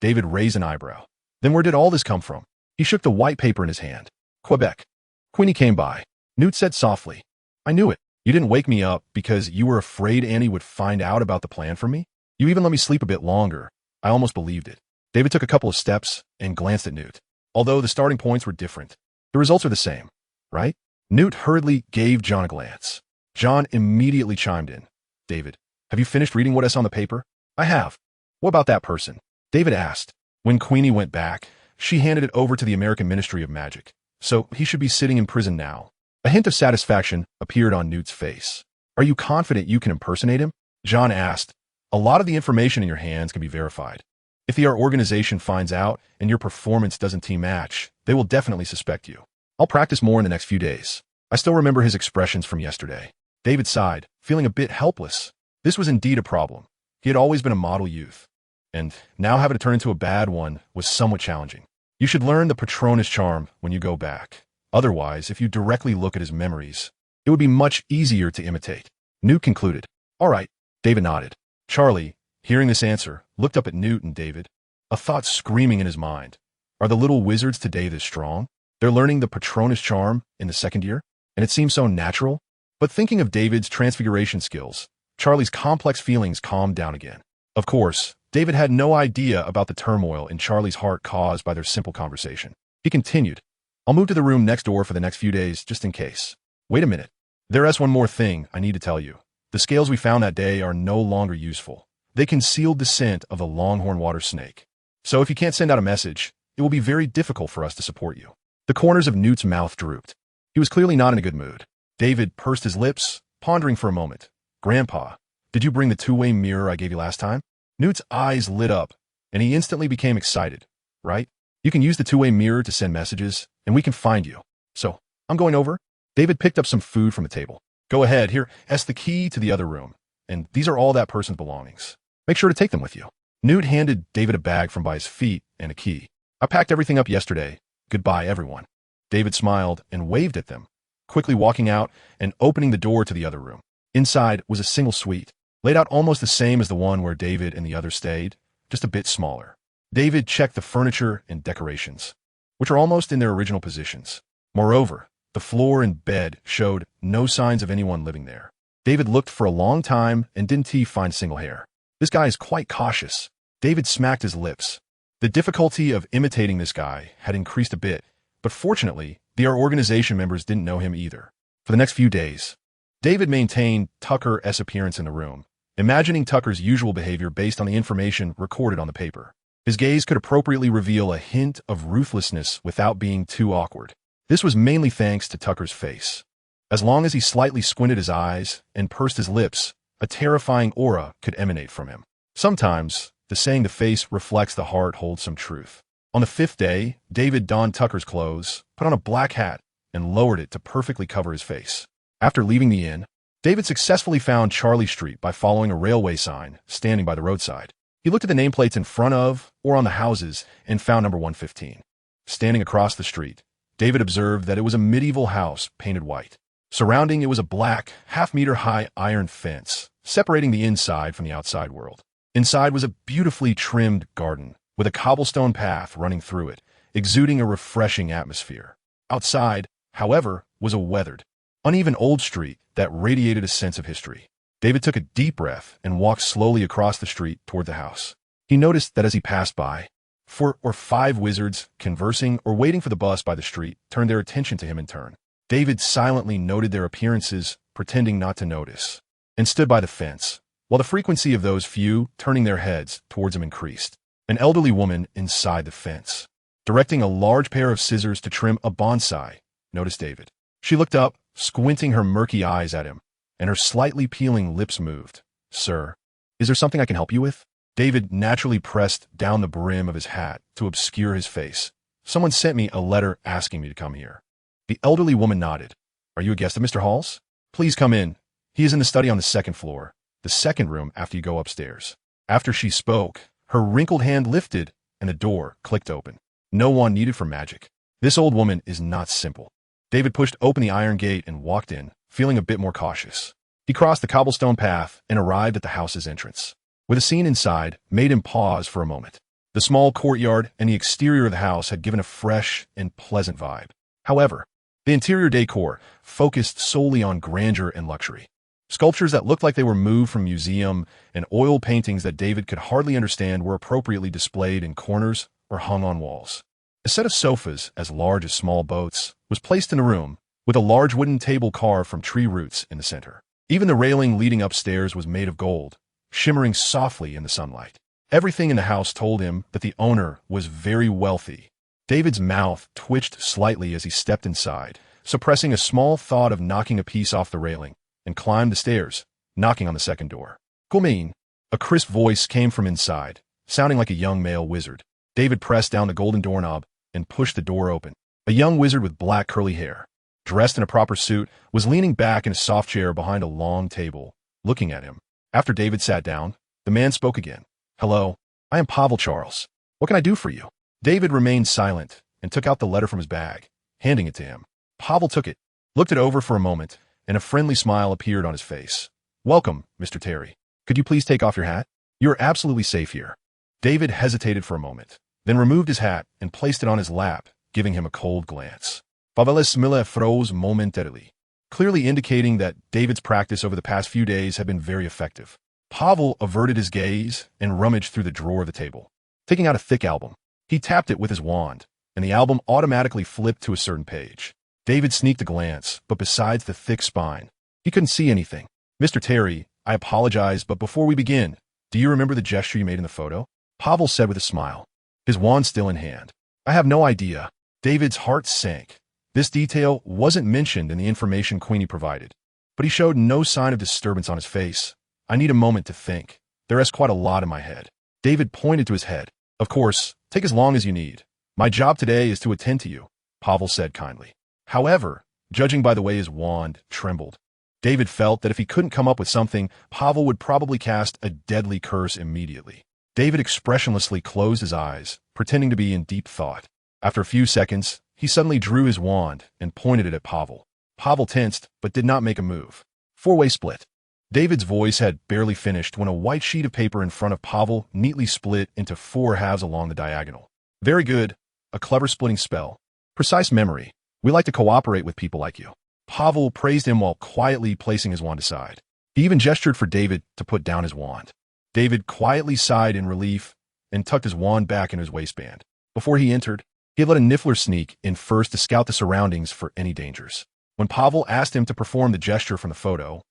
David raised an eyebrow. "Then where did all this come from?" He shook the white paper in his hand. "Quebec." Queenie came by. Newt said softly, "I knew it. You didn't wake me up because you were afraid Annie would find out about the plan for me? You even let me sleep a bit longer. I almost believed it." David took a couple of steps and glanced at Newt. Although the starting points were different, the results are the same, right? Newt hurriedly gave John a glance. John immediately chimed in. "David, have you finished reading what I saw on the paper?" "I have." "What about that person?" David asked. When Queenie went back, she handed it over to the American Ministry of Magic, so he should be sitting in prison now. A hint of satisfaction appeared on Newt's face. "Are you confident you can impersonate him?" John asked. "A lot of the information in your hands can be verified. If the organization finds out and your performance doesn't team match, they will definitely suspect you. I'll practice more in the next few days." I still remember his expressions from yesterday. David sighed, feeling a bit helpless. This was indeed a problem. He had always been a model youth, and now having to turn into a bad one was somewhat challenging. "You should learn the Patronus charm when you go back. Otherwise, if you directly look at his memories, it would be much easier to imitate." Newt concluded. "All right." David nodded. Charlie, hearing this answer, looked up at Newt and David, a thought screaming in his mind. Are the little wizards today this strong? They're learning the Patronus charm in the second year? And it seems so natural. But thinking of David's transfiguration skills, Charlie's complex feelings calmed down again. Of course, David had no idea about the turmoil in Charlie's heart caused by their simple conversation. He continued, "I'll move to the room next door for the next few days, just in case. Wait a minute. There's one more thing I need to tell you. The scales we found that day are no longer useful. They concealed the scent of the longhorn water snake. So if you can't send out a message, it will be very difficult for us to support you." The corners of Newt's mouth drooped. He was clearly not in a good mood. David pursed his lips, pondering for a moment. "Grandpa, did you bring the two-way mirror I gave you last time?" Newt's eyes lit up, and he instantly became excited. "Right? You can use the two-way mirror to send messages, and we can find you. So, I'm going over." David picked up some food from the table. "Go ahead, here's the key to the other room, and these are all that person's belongings. Make sure to take them with you." Newt handed David a bag from by his feet and a key. "I packed everything up yesterday. Goodbye, everyone." David smiled and waved at them, quickly walking out and opening the door to the other room. Inside was a single suite, laid out almost the same as the one where David and the others stayed, just a bit smaller. David checked the furniture and decorations, which are almost in their original positions. Moreover, the floor and bed showed no signs of anyone living there. David looked for a long time and didn't find a single hair. This guy is quite cautious. David smacked his lips. The difficulty of imitating this guy had increased a bit, but fortunately, the organization members didn't know him either. For the next few days, David maintained Tucker's appearance in the room, imagining Tucker's usual behavior based on the information recorded on the paper. His gaze could appropriately reveal a hint of ruthlessness without being too awkward. This was mainly thanks to Tucker's face. As long as he slightly squinted his eyes and pursed his lips, a terrifying aura could emanate from him. Sometimes, the saying "the face reflects the heart" holds some truth. On the 5th day, David donned Tucker's clothes, put on a black hat, and lowered it to perfectly cover his face. After leaving the inn, David successfully found Charlie Street by following a railway sign standing by the roadside. He looked at the nameplates in front of or on the houses and found number 115. Standing across the street, David observed that it was a medieval house painted white. Surrounding it was a black, half-meter-high iron fence, separating the inside from the outside world. Inside was a beautifully trimmed garden, with a cobblestone path running through it, exuding a refreshing atmosphere. Outside, however, was a weathered, uneven old street that radiated a sense of history. David took a deep breath and walked slowly across the street toward the house. He noticed that as he passed by, 4 or 5 wizards, conversing or waiting for the bus by the street, turned their attention to him in turn. David silently noted their appearances, pretending not to notice, and stood by the fence, while the frequency of those few turning their heads towards him increased. An elderly woman inside the fence, directing a large pair of scissors to trim a bonsai, noticed David. She looked up, squinting her murky eyes at him, and her slightly peeling lips moved. "Sir, is there something I can help you with?" David naturally pressed down the brim of his hat to obscure his face. "Someone sent me a letter asking me to come here." The elderly woman nodded. "Are you a guest of Mr. Hall's? Please come in. He is in the study on the 2nd floor, the 2nd room after you go upstairs." After she spoke, her wrinkled hand lifted, and the door clicked open. No one needed for magic. This old woman is not simple. David pushed open the iron gate and walked in, feeling a bit more cautious. He crossed the cobblestone path and arrived at the house's entrance. With a scene inside, made him pause for a moment. The small courtyard and the exterior of the house had given a fresh and pleasant vibe. However, the interior decor focused solely on grandeur and luxury. Sculptures that looked like they were moved from a museum and oil paintings that David could hardly understand were appropriately displayed in corners or hung on walls. A set of sofas, as large as small boats, was placed in the room, with a large wooden table carved from tree roots in the center. Even the railing leading upstairs was made of gold, shimmering softly in the sunlight. Everything in the house told him that the owner was very wealthy. David's mouth twitched slightly as he stepped inside, suppressing a small thought of knocking a piece off the railing, and climbed the stairs, knocking on the 2nd door. "Come in." A crisp voice came from inside, sounding like a young male wizard. David pressed down the golden doorknob and pushed the door open. A young wizard with black curly hair, dressed in a proper suit, was leaning back in a soft chair behind a long table, looking at him. After David sat down, the man spoke again. "Hello, I am Pavel Charles. What can I do for you?" David remained silent and took out the letter from his bag, handing it to him. Pavel took it, looked it over for a moment, and a friendly smile appeared on his face. "Welcome, Mr. Terry. Could you please take off your hat? You are absolutely safe here." David hesitated for a moment, then removed his hat and placed it on his lap, giving him a cold glance. Pavel's smile froze momentarily, clearly indicating that David's practice over the past few days had been very effective. Pavel averted his gaze and rummaged through the drawer of the table. Taking out a thick album, he tapped it with his wand, and the album automatically flipped to a certain page. David sneaked a glance, but besides the thick spine, he couldn't see anything. "Mr. Terry, I apologize, but before we begin, do you remember the gesture you made in the photo?" Pavel said with a smile, his wand still in hand. "I have no idea." David's heart sank. This detail wasn't mentioned in the information Queenie provided, but he showed no sign of disturbance on his face. "I need a moment to think. There is quite a lot in my head." David pointed to his head. "Of course, take as long as you need. My job today is to attend to you," Pavel said kindly. However, judging by the way his wand trembled, David felt that if he couldn't come up with something, Pavel would probably cast a deadly curse immediately. David expressionlessly closed his eyes, pretending to be in deep thought. After a few seconds, he suddenly drew his wand and pointed it at Pavel. Pavel tensed, but did not make a move. "Four-way split." David's voice had barely finished when a white sheet of paper in front of Pavel neatly split into 4 halves along the diagonal. "Very good. A clever splitting spell. Precise memory. We like to cooperate with people like you." Pavel praised him while quietly placing his wand aside. He even gestured for David to put down his wand. David quietly sighed in relief and tucked his wand back in his waistband. Before he entered, he had let a niffler sneak in first to scout the surroundings for any dangers. When Pavel asked him to perform the gesture from the photo,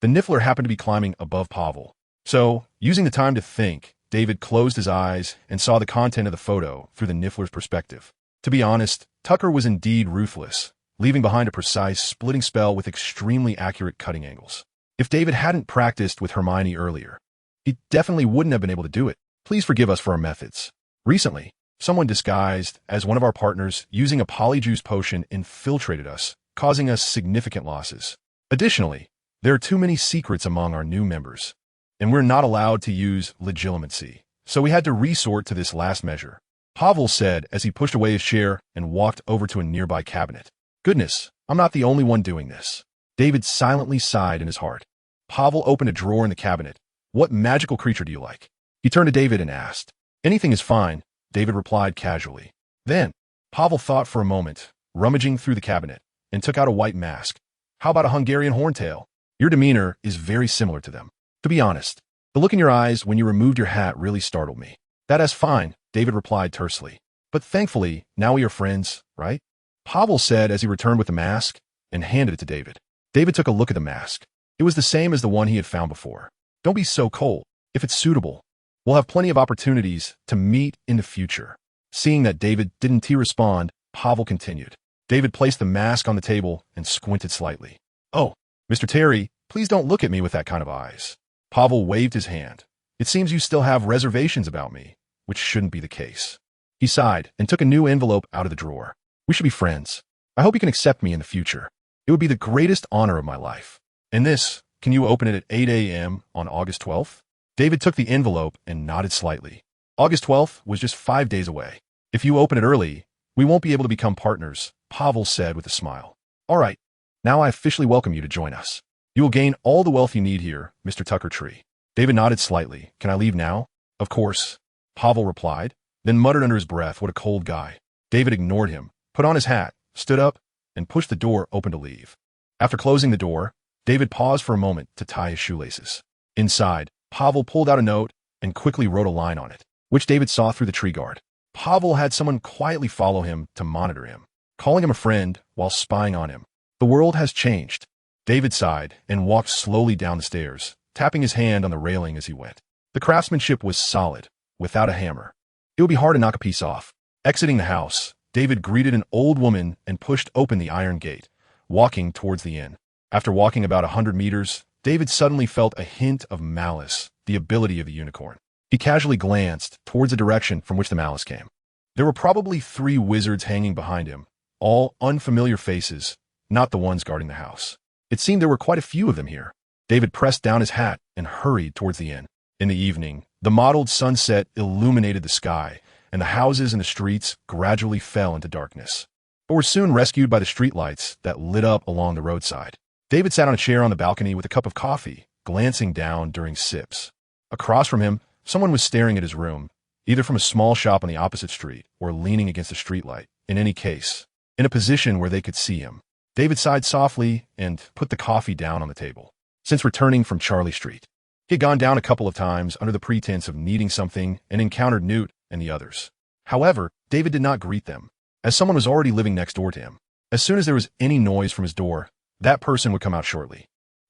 the niffler happened to be climbing above Pavel. So, using the time to think, David closed his eyes and saw the content of the photo through the niffler's perspective. To be honest, Tucker was indeed ruthless, leaving behind a precise, splitting spell with extremely accurate cutting angles. If David hadn't practiced with Hermione earlier, he definitely wouldn't have been able to do it. Please forgive us for our methods. Recently, someone disguised as one of our partners using a polyjuice potion infiltrated us, causing us significant losses. Additionally, there are too many secrets among our new members, and we're not allowed to use legitimacy, so we had to resort to this last measure, Pavel said as he pushed away his chair and walked over to a nearby cabinet. Goodness, I'm not the only one doing this. David silently sighed in his heart. Pavel opened a drawer in the cabinet. What magical creature do you like? He turned to David and asked. Anything is fine, David replied casually. Then, Pavel thought for a moment, rummaging through the cabinet, and took out a white mask. How about a Hungarian horntail? Your demeanor is very similar to them. To be honest, the look in your eyes when you removed your hat really startled me. That is fine, David replied tersely. But thankfully, now we are friends, right? Pavel said as he returned with the mask and handed it to David. David took a look at the mask. It was the same as the one he had found before. Don't be so cold. If it's suitable, we'll have plenty of opportunities to meet in the future. Seeing that David didn't respond, Pavel continued. David placed the mask on the table and squinted slightly. Oh, Mr. Terry, please don't look at me with that kind of eyes. Pavel waved his hand. It seems you still have reservations about me, which shouldn't be the case. He sighed and took a new envelope out of the drawer. We should be friends. I hope you can accept me in the future. It would be the greatest honor of my life. And this, can you open it at 8 a.m. on August 12th? David took the envelope and nodded slightly. August 12th was just 5 days away. If you open it early, we won't be able to become partners, Pavel said with a smile. All right, now I officially welcome you to join us. You will gain all the wealth you need here, Mr. Tucker Tree. David nodded slightly. Can I leave now? Of course, Pavel replied, then muttered under his breath, what a cold guy. David ignored him, put on his hat, stood up, and pushed the door open to leave. After closing the door, David paused for a moment to tie his shoelaces. Inside, Pavel pulled out a note and quickly wrote a line on it, which David saw through the tree guard. Pavel had someone quietly follow him to monitor him, calling him a friend while spying on him. The world has changed. David sighed and walked slowly down the stairs, tapping his hand on the railing as he went. The craftsmanship was solid, without a hammer. It would be hard to knock a piece off. Exiting the house, David greeted an old woman and pushed open the iron gate, walking towards the inn. After walking about 100 meters, David suddenly felt a hint of malice, the ability of the unicorn. He casually glanced towards the direction from which the malice came. There were probably 3 wizards hanging behind him, all unfamiliar faces, not the ones guarding the house. It seemed there were quite a few of them here. David pressed down his hat and hurried towards the inn. In the evening, the mottled sunset illuminated the sky, and the houses and the streets gradually fell into darkness, but were soon rescued by the streetlights that lit up along the roadside. David sat on a chair on the balcony with a cup of coffee, glancing down during sips. Across from him, someone was staring at his room, either from a small shop on the opposite street or leaning against a streetlight, in any case, in a position where they could see him. David sighed softly and put the coffee down on the table. Since returning from Charlie Street, he had gone down a couple of times under the pretense of needing something and encountered Newt and the others. However, David did not greet them, as someone was already living next door to him. As soon as there was any noise from his door, that person would come out shortly.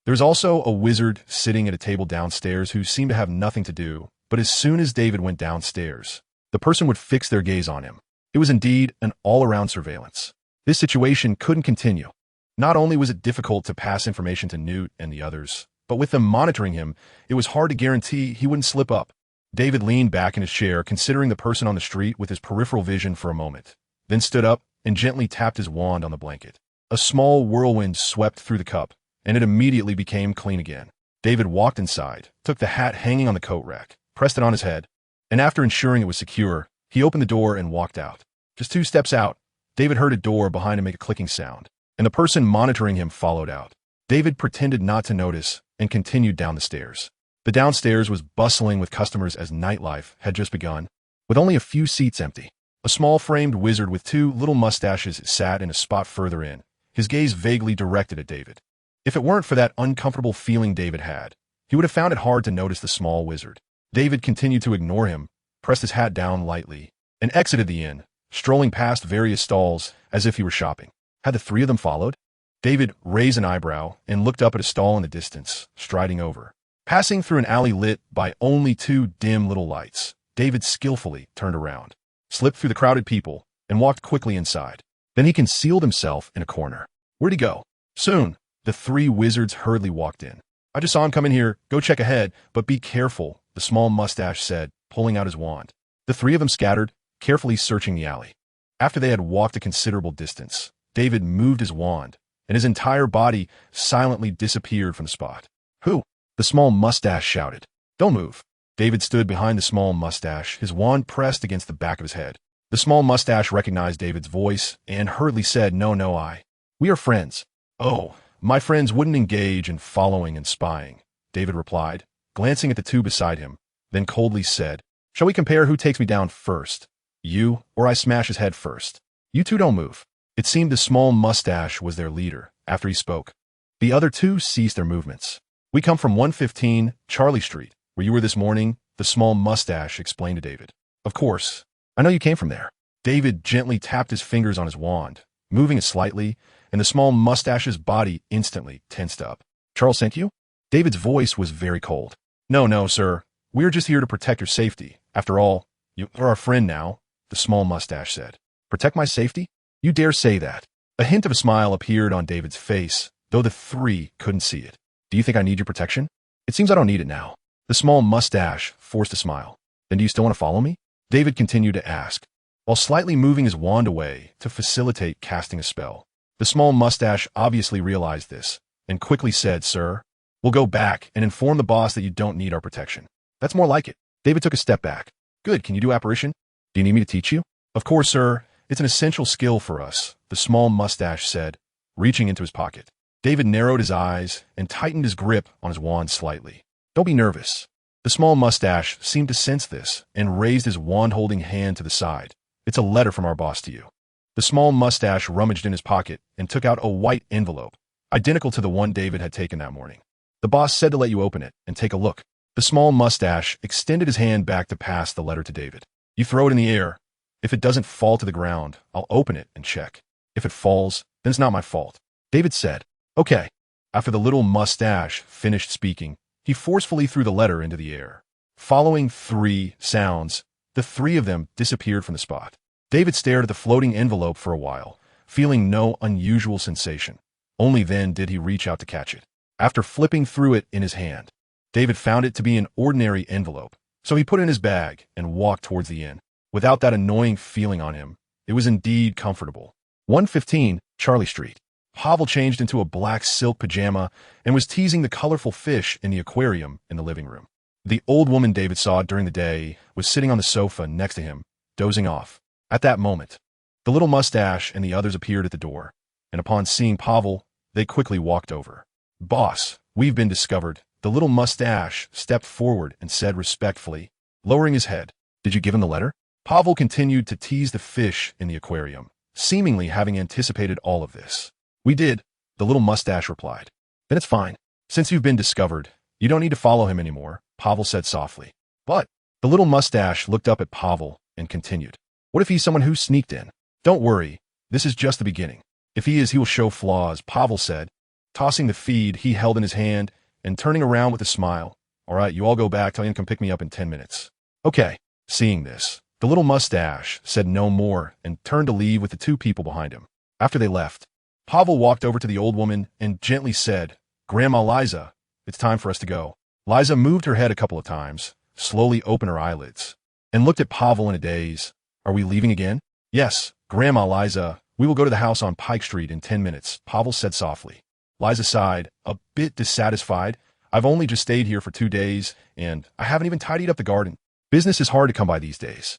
There was also a wizard sitting at a table downstairs who seemed to have nothing to do, but as soon as David went downstairs, the person would fix their gaze on him. It was indeed an all-around surveillance. This situation couldn't continue. Not only was it difficult to pass information to Newt and the others, but with them monitoring him, it was hard to guarantee he wouldn't slip up. David leaned back in his chair, considering the person on the street with his peripheral vision for a moment, then stood up and gently tapped his wand on the blanket. A small whirlwind swept through the cup, and it immediately became clean again. David walked inside, took the hat hanging on the coat rack, pressed it on his head, and after ensuring it was secure, he opened the door and walked out. Just 2 steps out, David heard a door behind him make a clicking sound, and the person monitoring him followed out. David pretended not to notice and continued down the stairs. The downstairs was bustling with customers as nightlife had just begun, with only a few seats empty. A small framed wizard with 2 little mustaches sat in a spot further in, his gaze vaguely directed at David. If it weren't for that uncomfortable feeling David had, he would have found it hard to notice the small wizard. David continued to ignore him, pressed his hat down lightly, and exited the inn, strolling past various stalls as if he were shopping. Had the three of them followed? David raised an eyebrow and looked up at a stall in the distance, striding over. Passing through an alley lit by only two dim little lights, David skillfully turned around, slipped through the crowded people, and walked quickly inside. Then he concealed himself in a corner. Where'd he go? Soon, the three wizards hurriedly walked in. I just saw him come in here. Go check ahead, but be careful, the small mustache said, pulling out his wand. The three of them scattered, carefully searching the alley. After they had walked a considerable distance, David moved his wand, and his entire body silently disappeared from the spot. Who? The small mustache shouted. Don't move. David stood behind the small mustache, his wand pressed against the back of his head. The small mustache recognized David's voice and hurriedly said, No, we are friends. Oh, my friends wouldn't engage in following and spying, David replied, glancing at the two beside him, then coldly said, Shall we compare who takes me down first? You, or I smash his head first? You two don't move. It seemed the small mustache was their leader after he spoke. The other two ceased their movements. We come from 115 Charlie Street, where you were this morning, the small mustache explained to David. Of course. I know you came from there. David gently tapped his fingers on his wand, moving it slightly, and the small mustache's body instantly tensed up. Charles sent you? David's voice was very cold. No, sir. We're just here to protect your safety. After all, you are our friend now, the small mustache said. Protect my safety? You dare say that? A hint of a smile appeared on David's face, though the three couldn't see it. Do you think I need your protection? It seems I don't need it now. The small mustache forced a smile. Then do you still want to follow me? David continued to ask, while slightly moving his wand away to facilitate casting a spell. The small mustache obviously realized this, and quickly said, Sir, we'll go back and inform the boss that you don't need our protection. That's more like it. David took a step back. Good, can you do apparition? Do you need me to teach you? Of course, sir. It's an essential skill for us, the small mustache said, reaching into his pocket. David narrowed his eyes and tightened his grip on his wand slightly. Don't be nervous. The small mustache seemed to sense this and raised his wand-holding hand to the side. It's a letter from our boss to you. The small mustache rummaged in his pocket and took out a white envelope, identical to the one David had taken that morning. The boss said to let you open it and take a look. The small mustache extended his hand back to pass the letter to David. You throw it in the air. If it doesn't fall to the ground, I'll open it and check. If it falls, then it's not my fault. David said, Okay. After the little mustache finished speaking, he forcefully threw the letter into the air. Following three sounds, the three of them disappeared from the spot. David stared at the floating envelope for a while, feeling no unusual sensation. Only then did he reach out to catch it. After flipping through it in his hand, David found it to be an ordinary envelope, so he put it in his bag and walked towards the inn. Without that annoying feeling on him, it was indeed comfortable. 115 Charlie Street. Pavel changed into a black silk pajama and was teasing the colorful fish in the aquarium in the living room. The old woman David saw during the day was sitting on the sofa next to him, dozing off. At that moment, the little mustache and the others appeared at the door, and upon seeing Pavel, they quickly walked over. Boss, we've been discovered. The little mustache stepped forward and said respectfully, lowering his head, Did you give him the letter? Pavel continued to tease the fish in the aquarium, seemingly having anticipated all of this. We did, the little mustache replied. Then it's fine. Since you've been discovered, you don't need to follow him anymore, Pavel said softly. But the little mustache looked up at Pavel and continued. What if he's someone who sneaked in? Don't worry, this is just the beginning. If he is, he will show flaws, Pavel said, tossing the feed he held in his hand and turning around with a smile. All right, you all go back, tell him to come pick me up in 10 minutes. Okay. Seeing this, the little mustache said no more and turned to leave with the two people behind him. After they left, Pavel walked over to the old woman and gently said, Grandma Liza, it's time for us to go. Liza moved her head a couple of times, slowly opened her eyelids, and looked at Pavel in a daze. Are we leaving again? Yes, Grandma Liza, we will go to the house on Pike Street in 10 minutes, Pavel said softly. Liza sighed, a bit dissatisfied. I've only just stayed here for 2 days, and I haven't even tidied up the garden. Business is hard to come by these days.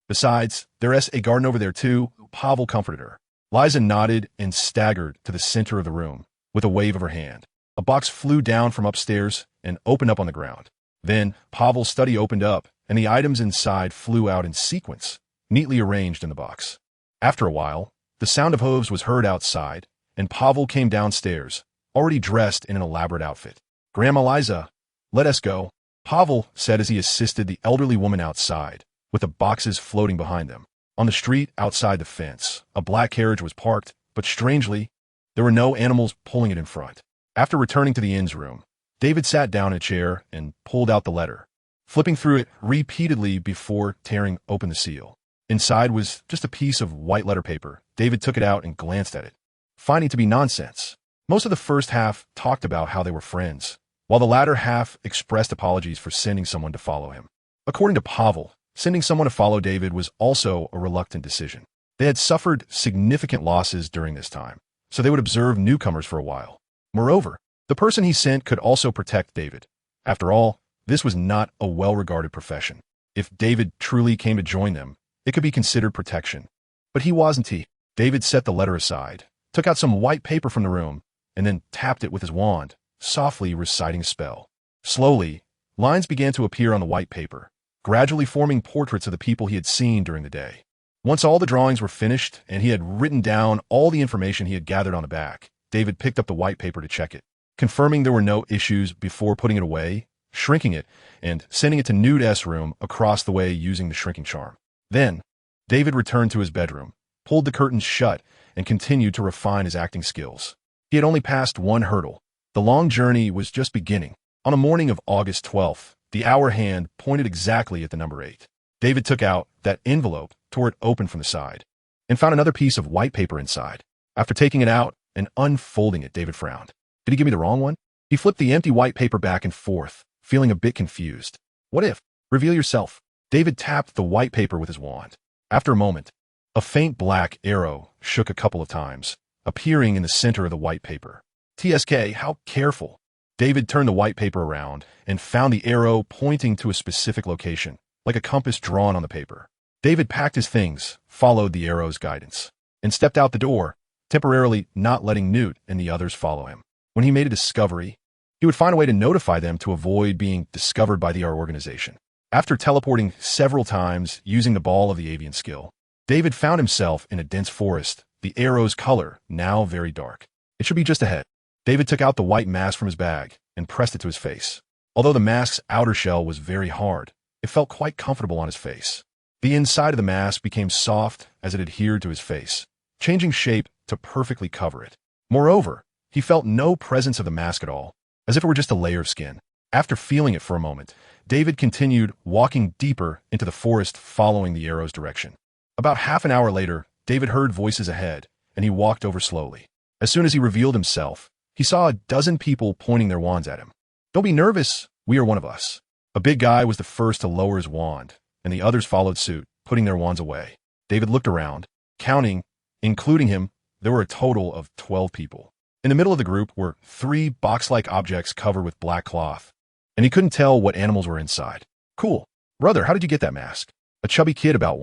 Besides, there's a garden over there too, Pavel comforted her. Liza nodded and staggered to the center of the room with a wave of her hand. A box flew down from upstairs and opened up on the ground. Then, Pavel's study opened up, and the items inside flew out in sequence, neatly arranged in the box. After a while, the sound of hooves was heard outside, and Pavel came downstairs, already dressed in an elaborate outfit. Grandma Liza, let us go, Pavel said as he assisted the elderly woman outside, with the boxes floating behind them. On the street outside the fence, a black carriage was parked, but strangely, there were no animals pulling it in front. After returning to the inn's room, David sat down in a chair and pulled out the letter, flipping through it repeatedly before tearing open the seal. Inside was just a piece of white letter paper. David took it out and glanced at it, finding it to be nonsense. Most of the first half talked about how they were friends, while the latter half expressed apologies for sending someone to follow him. According to Pavel, sending someone to follow David was also a reluctant decision. They had suffered significant losses during this time, so they would observe newcomers for a while. Moreover, the person he sent could also protect David. After all, this was not a well-regarded profession. If David truly came to join them, it could be considered protection. But he wasn't. David set the letter aside, took out some white paper from the room, and then tapped it with his wand, softly reciting a spell. Slowly, lines began to appear on the white paper, gradually forming portraits of the people he had seen during the day. Once all the drawings were finished and he had written down all the information he had gathered on the back, David picked up the white paper to check it, confirming there were no issues before putting it away, shrinking it, and sending it to Newt's room across the way using the shrinking charm. Then, David returned to his bedroom, pulled the curtains shut, and continued to refine his acting skills. He had only passed one hurdle. The long journey was just beginning. On a morning of August 12th, the hour hand pointed exactly at the number 8. David took out that envelope, tore it open from the side, and found another piece of white paper inside. After taking it out and unfolding it, David frowned. Did he give me the wrong one? He flipped the empty white paper back and forth, feeling a bit confused. What if? Reveal yourself. David tapped the white paper with his wand. After a moment, a faint black arrow shook a couple of times, appearing in the center of the white paper. TSK, how careful. David turned the white paper around and found the arrow pointing to a specific location, like a compass drawn on the paper. David packed his things, followed the arrow's guidance, and stepped out the door, temporarily not letting Newt and the others follow him. When he made a discovery, he would find a way to notify them to avoid being discovered by the organization. After teleporting several times using the ball of the avian skill, David found himself in a dense forest, the arrow's color now very dark. It should be just ahead. David took out the white mask from his bag and pressed it to his face. Although the mask's outer shell was very hard, it felt quite comfortable on his face. The inside of the mask became soft as it adhered to his face, changing shape to perfectly cover it. Moreover, he felt no presence of the mask at all, as if it were just a layer of skin. After feeling it for a moment, David continued walking deeper into the forest following the arrow's direction. About half an hour later, David heard voices ahead, and he walked over slowly. As soon as he revealed himself, he saw a dozen people pointing their wands at him. Don't be nervous, we are one of us. A big guy was the first to lower his wand, and the others followed suit, putting their wands away. David looked around, counting, including him, there were a total of 12 people. In the middle of the group were 3 box-like objects covered with black cloth, and he couldn't tell what animals were inside. Cool. Brother, how did you get that mask? A chubby kid about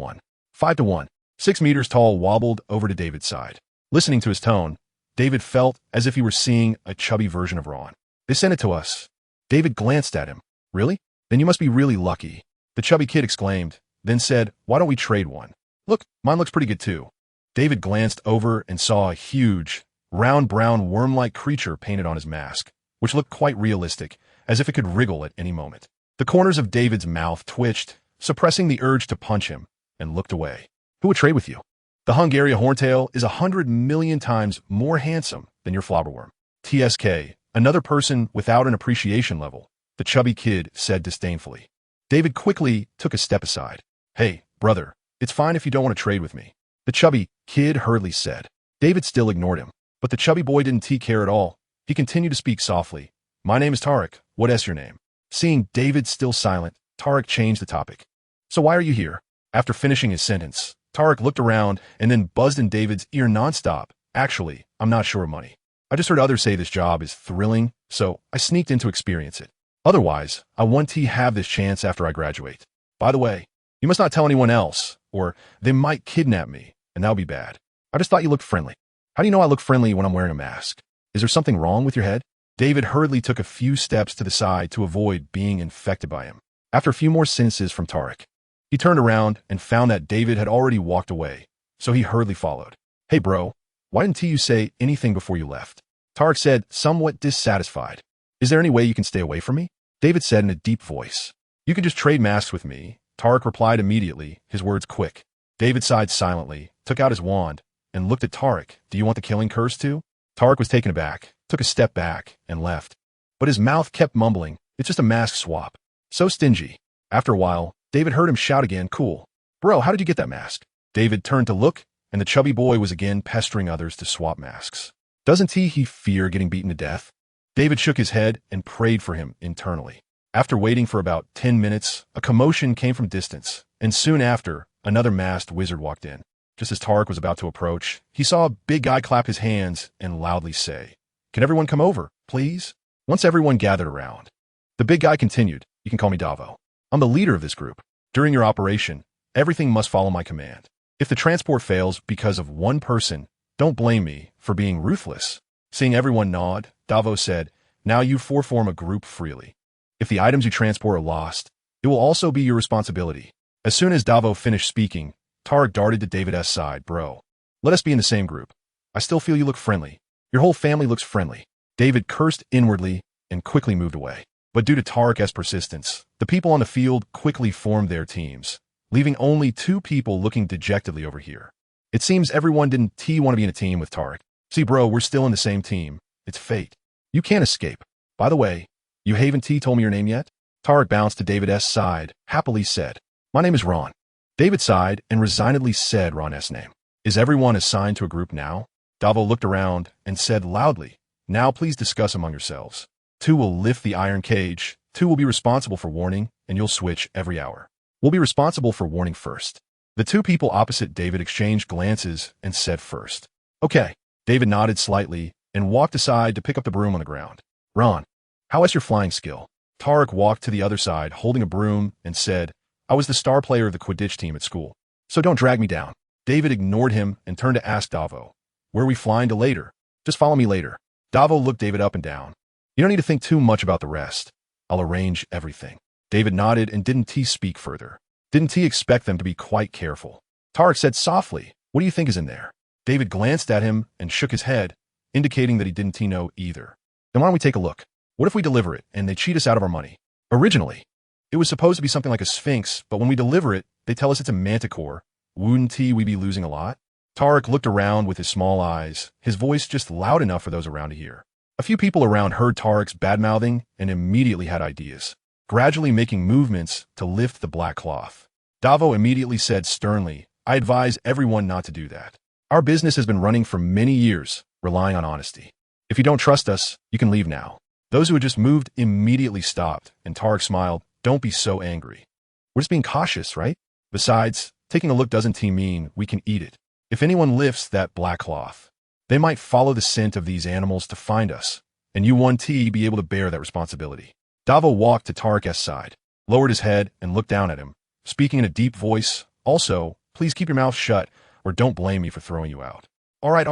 5 to 1, 6 meters tall wobbled over to David's side. Listening to his tone, David felt as if he were seeing a chubby version of Ron. They sent it to us. David glanced at him. Really? Then you must be really lucky. The chubby kid exclaimed, then said, why don't we trade one? Look, mine looks pretty good too. David glanced over and saw a huge, round brown worm-like creature painted on his mask, which looked quite realistic, as if it could wriggle at any moment. The corners of David's mouth twitched, suppressing the urge to punch him, and looked away. Who would trade with you? The Hungarian horntail is 100 million times more handsome than your flobberworm. TSK, another person without an appreciation level, the chubby kid said disdainfully. David quickly took a step aside. Hey, brother, it's fine if you don't want to trade with me, the chubby kid hurriedly said. David still ignored him, but the chubby boy didn't care at all. He continued to speak softly. My name is Tarek. What's your name? Seeing David still silent, Tarek changed the topic. So why are you here? After finishing his sentence, Tarek looked around and then buzzed in David's ear nonstop. Actually, I'm not sure of money. I just heard others say this job is thrilling, so I sneaked in to experience it. Otherwise, I want to have this chance after I graduate. By the way, you must not tell anyone else, or they might kidnap me, and that would be bad. I just thought you looked friendly. How do you know I look friendly when I'm wearing a mask? Is there something wrong with your head? David hurriedly took a few steps to the side to avoid being infected by him. After a few more sentences from Tarek, he turned around and found that David had already walked away, so he hurriedly followed. Hey bro, why didn't you say anything before you left? Tarek said, somewhat dissatisfied. Is there any way you can stay away from me? David said in a deep voice. You can just trade masks with me, Tarek replied immediately, his words quick. David sighed silently, took out his wand, and looked at Tarek. Do you want the killing curse too? Tarek was taken aback, took a step back, and left. But his mouth kept mumbling, it's just a mask swap. So stingy. After a while, David heard him shout again, cool. Bro, how did you get that mask? David turned to look, and the chubby boy was again pestering others to swap masks. Doesn't he fear getting beaten to death? David shook his head and prayed for him internally. After waiting for about 10 minutes, a commotion came from distance, and soon after, another masked wizard walked in. Just as Tarek was about to approach, he saw a big guy clap his hands and loudly say, "Can everyone come over, please?" Once everyone gathered around, the big guy continued, "You can call me Davo. I'm the leader of this group. During your operation, everything must follow my command. If the transport fails because of one person, don't blame me for being ruthless." Seeing everyone nod, Davo said, "Now you four form a group freely. If the items you transport are lost, it will also be your responsibility." As soon as Davo finished speaking, Tarek darted to David's side. "Bro, let us be in the same group. I still feel you look friendly. Your whole family looks friendly." David cursed inwardly and quickly moved away. But due to Tarek's persistence, the people on the field quickly formed their teams, leaving only 2 people looking dejectedly over here. It seems everyone didn't want to be in a team with Tarek. "See, bro, we're still in the same team. It's fate. You can't escape. By the way, you haven't told me your name yet?" Tarek bounced to David's side, happily said, "My name is Ron." David sighed and resignedly said Ron's name. "Is everyone assigned to a group now?" Davo looked around and said loudly, "Now please discuss among yourselves. 2 will lift the iron cage, 2 will be responsible for warning, and you'll switch every hour. We'll be responsible for warning first." The 2 people opposite David exchanged glances and said first. "Okay." David nodded slightly and walked aside to pick up the broom on the ground. "Ron, how is your flying skill?" Tarek walked to the other side holding a broom and said, "I was the star player of the Quidditch team at school, so don't drag me down." David ignored him and turned to ask Davo, "Where are we flying to later?" "Just follow me later." Davo looked David up and down. "You don't need to think too much about the rest. I'll arrange everything." David nodded and didn't speak further. Didn't he expect them to be quite careful? Tarek said softly, "What do you think is in there?" David glanced at him and shook his head, indicating that he didn't know either. "Then why don't we take a look? What if we deliver it and they cheat us out of our money?" Originally, it was supposed to be something like a sphinx, but when we deliver it, they tell us it's a manticore. Wouldn't we be losing a lot? Tarek looked around with his small eyes, his voice just loud enough for those around to hear. A few people around heard Tarek's bad-mouthing and immediately had ideas, gradually making movements to lift the black cloth. Davo immediately said sternly, "I advise everyone not to do that. Our business has been running for many years, relying on honesty. If you don't trust us, you can leave now." Those who had just moved immediately stopped, and Tarek smiled, "Don't be so angry. We're just being cautious, right? Besides, taking a look doesn't mean we can eat it. If anyone lifts that black cloth, they might follow the scent of these animals to find us, and you won't be able to bear that responsibility." Davo walked to Tarek's side, lowered his head, and looked down at him, speaking in a deep voice. "Also, please keep your mouth shut, or don't blame me for throwing you out." All right.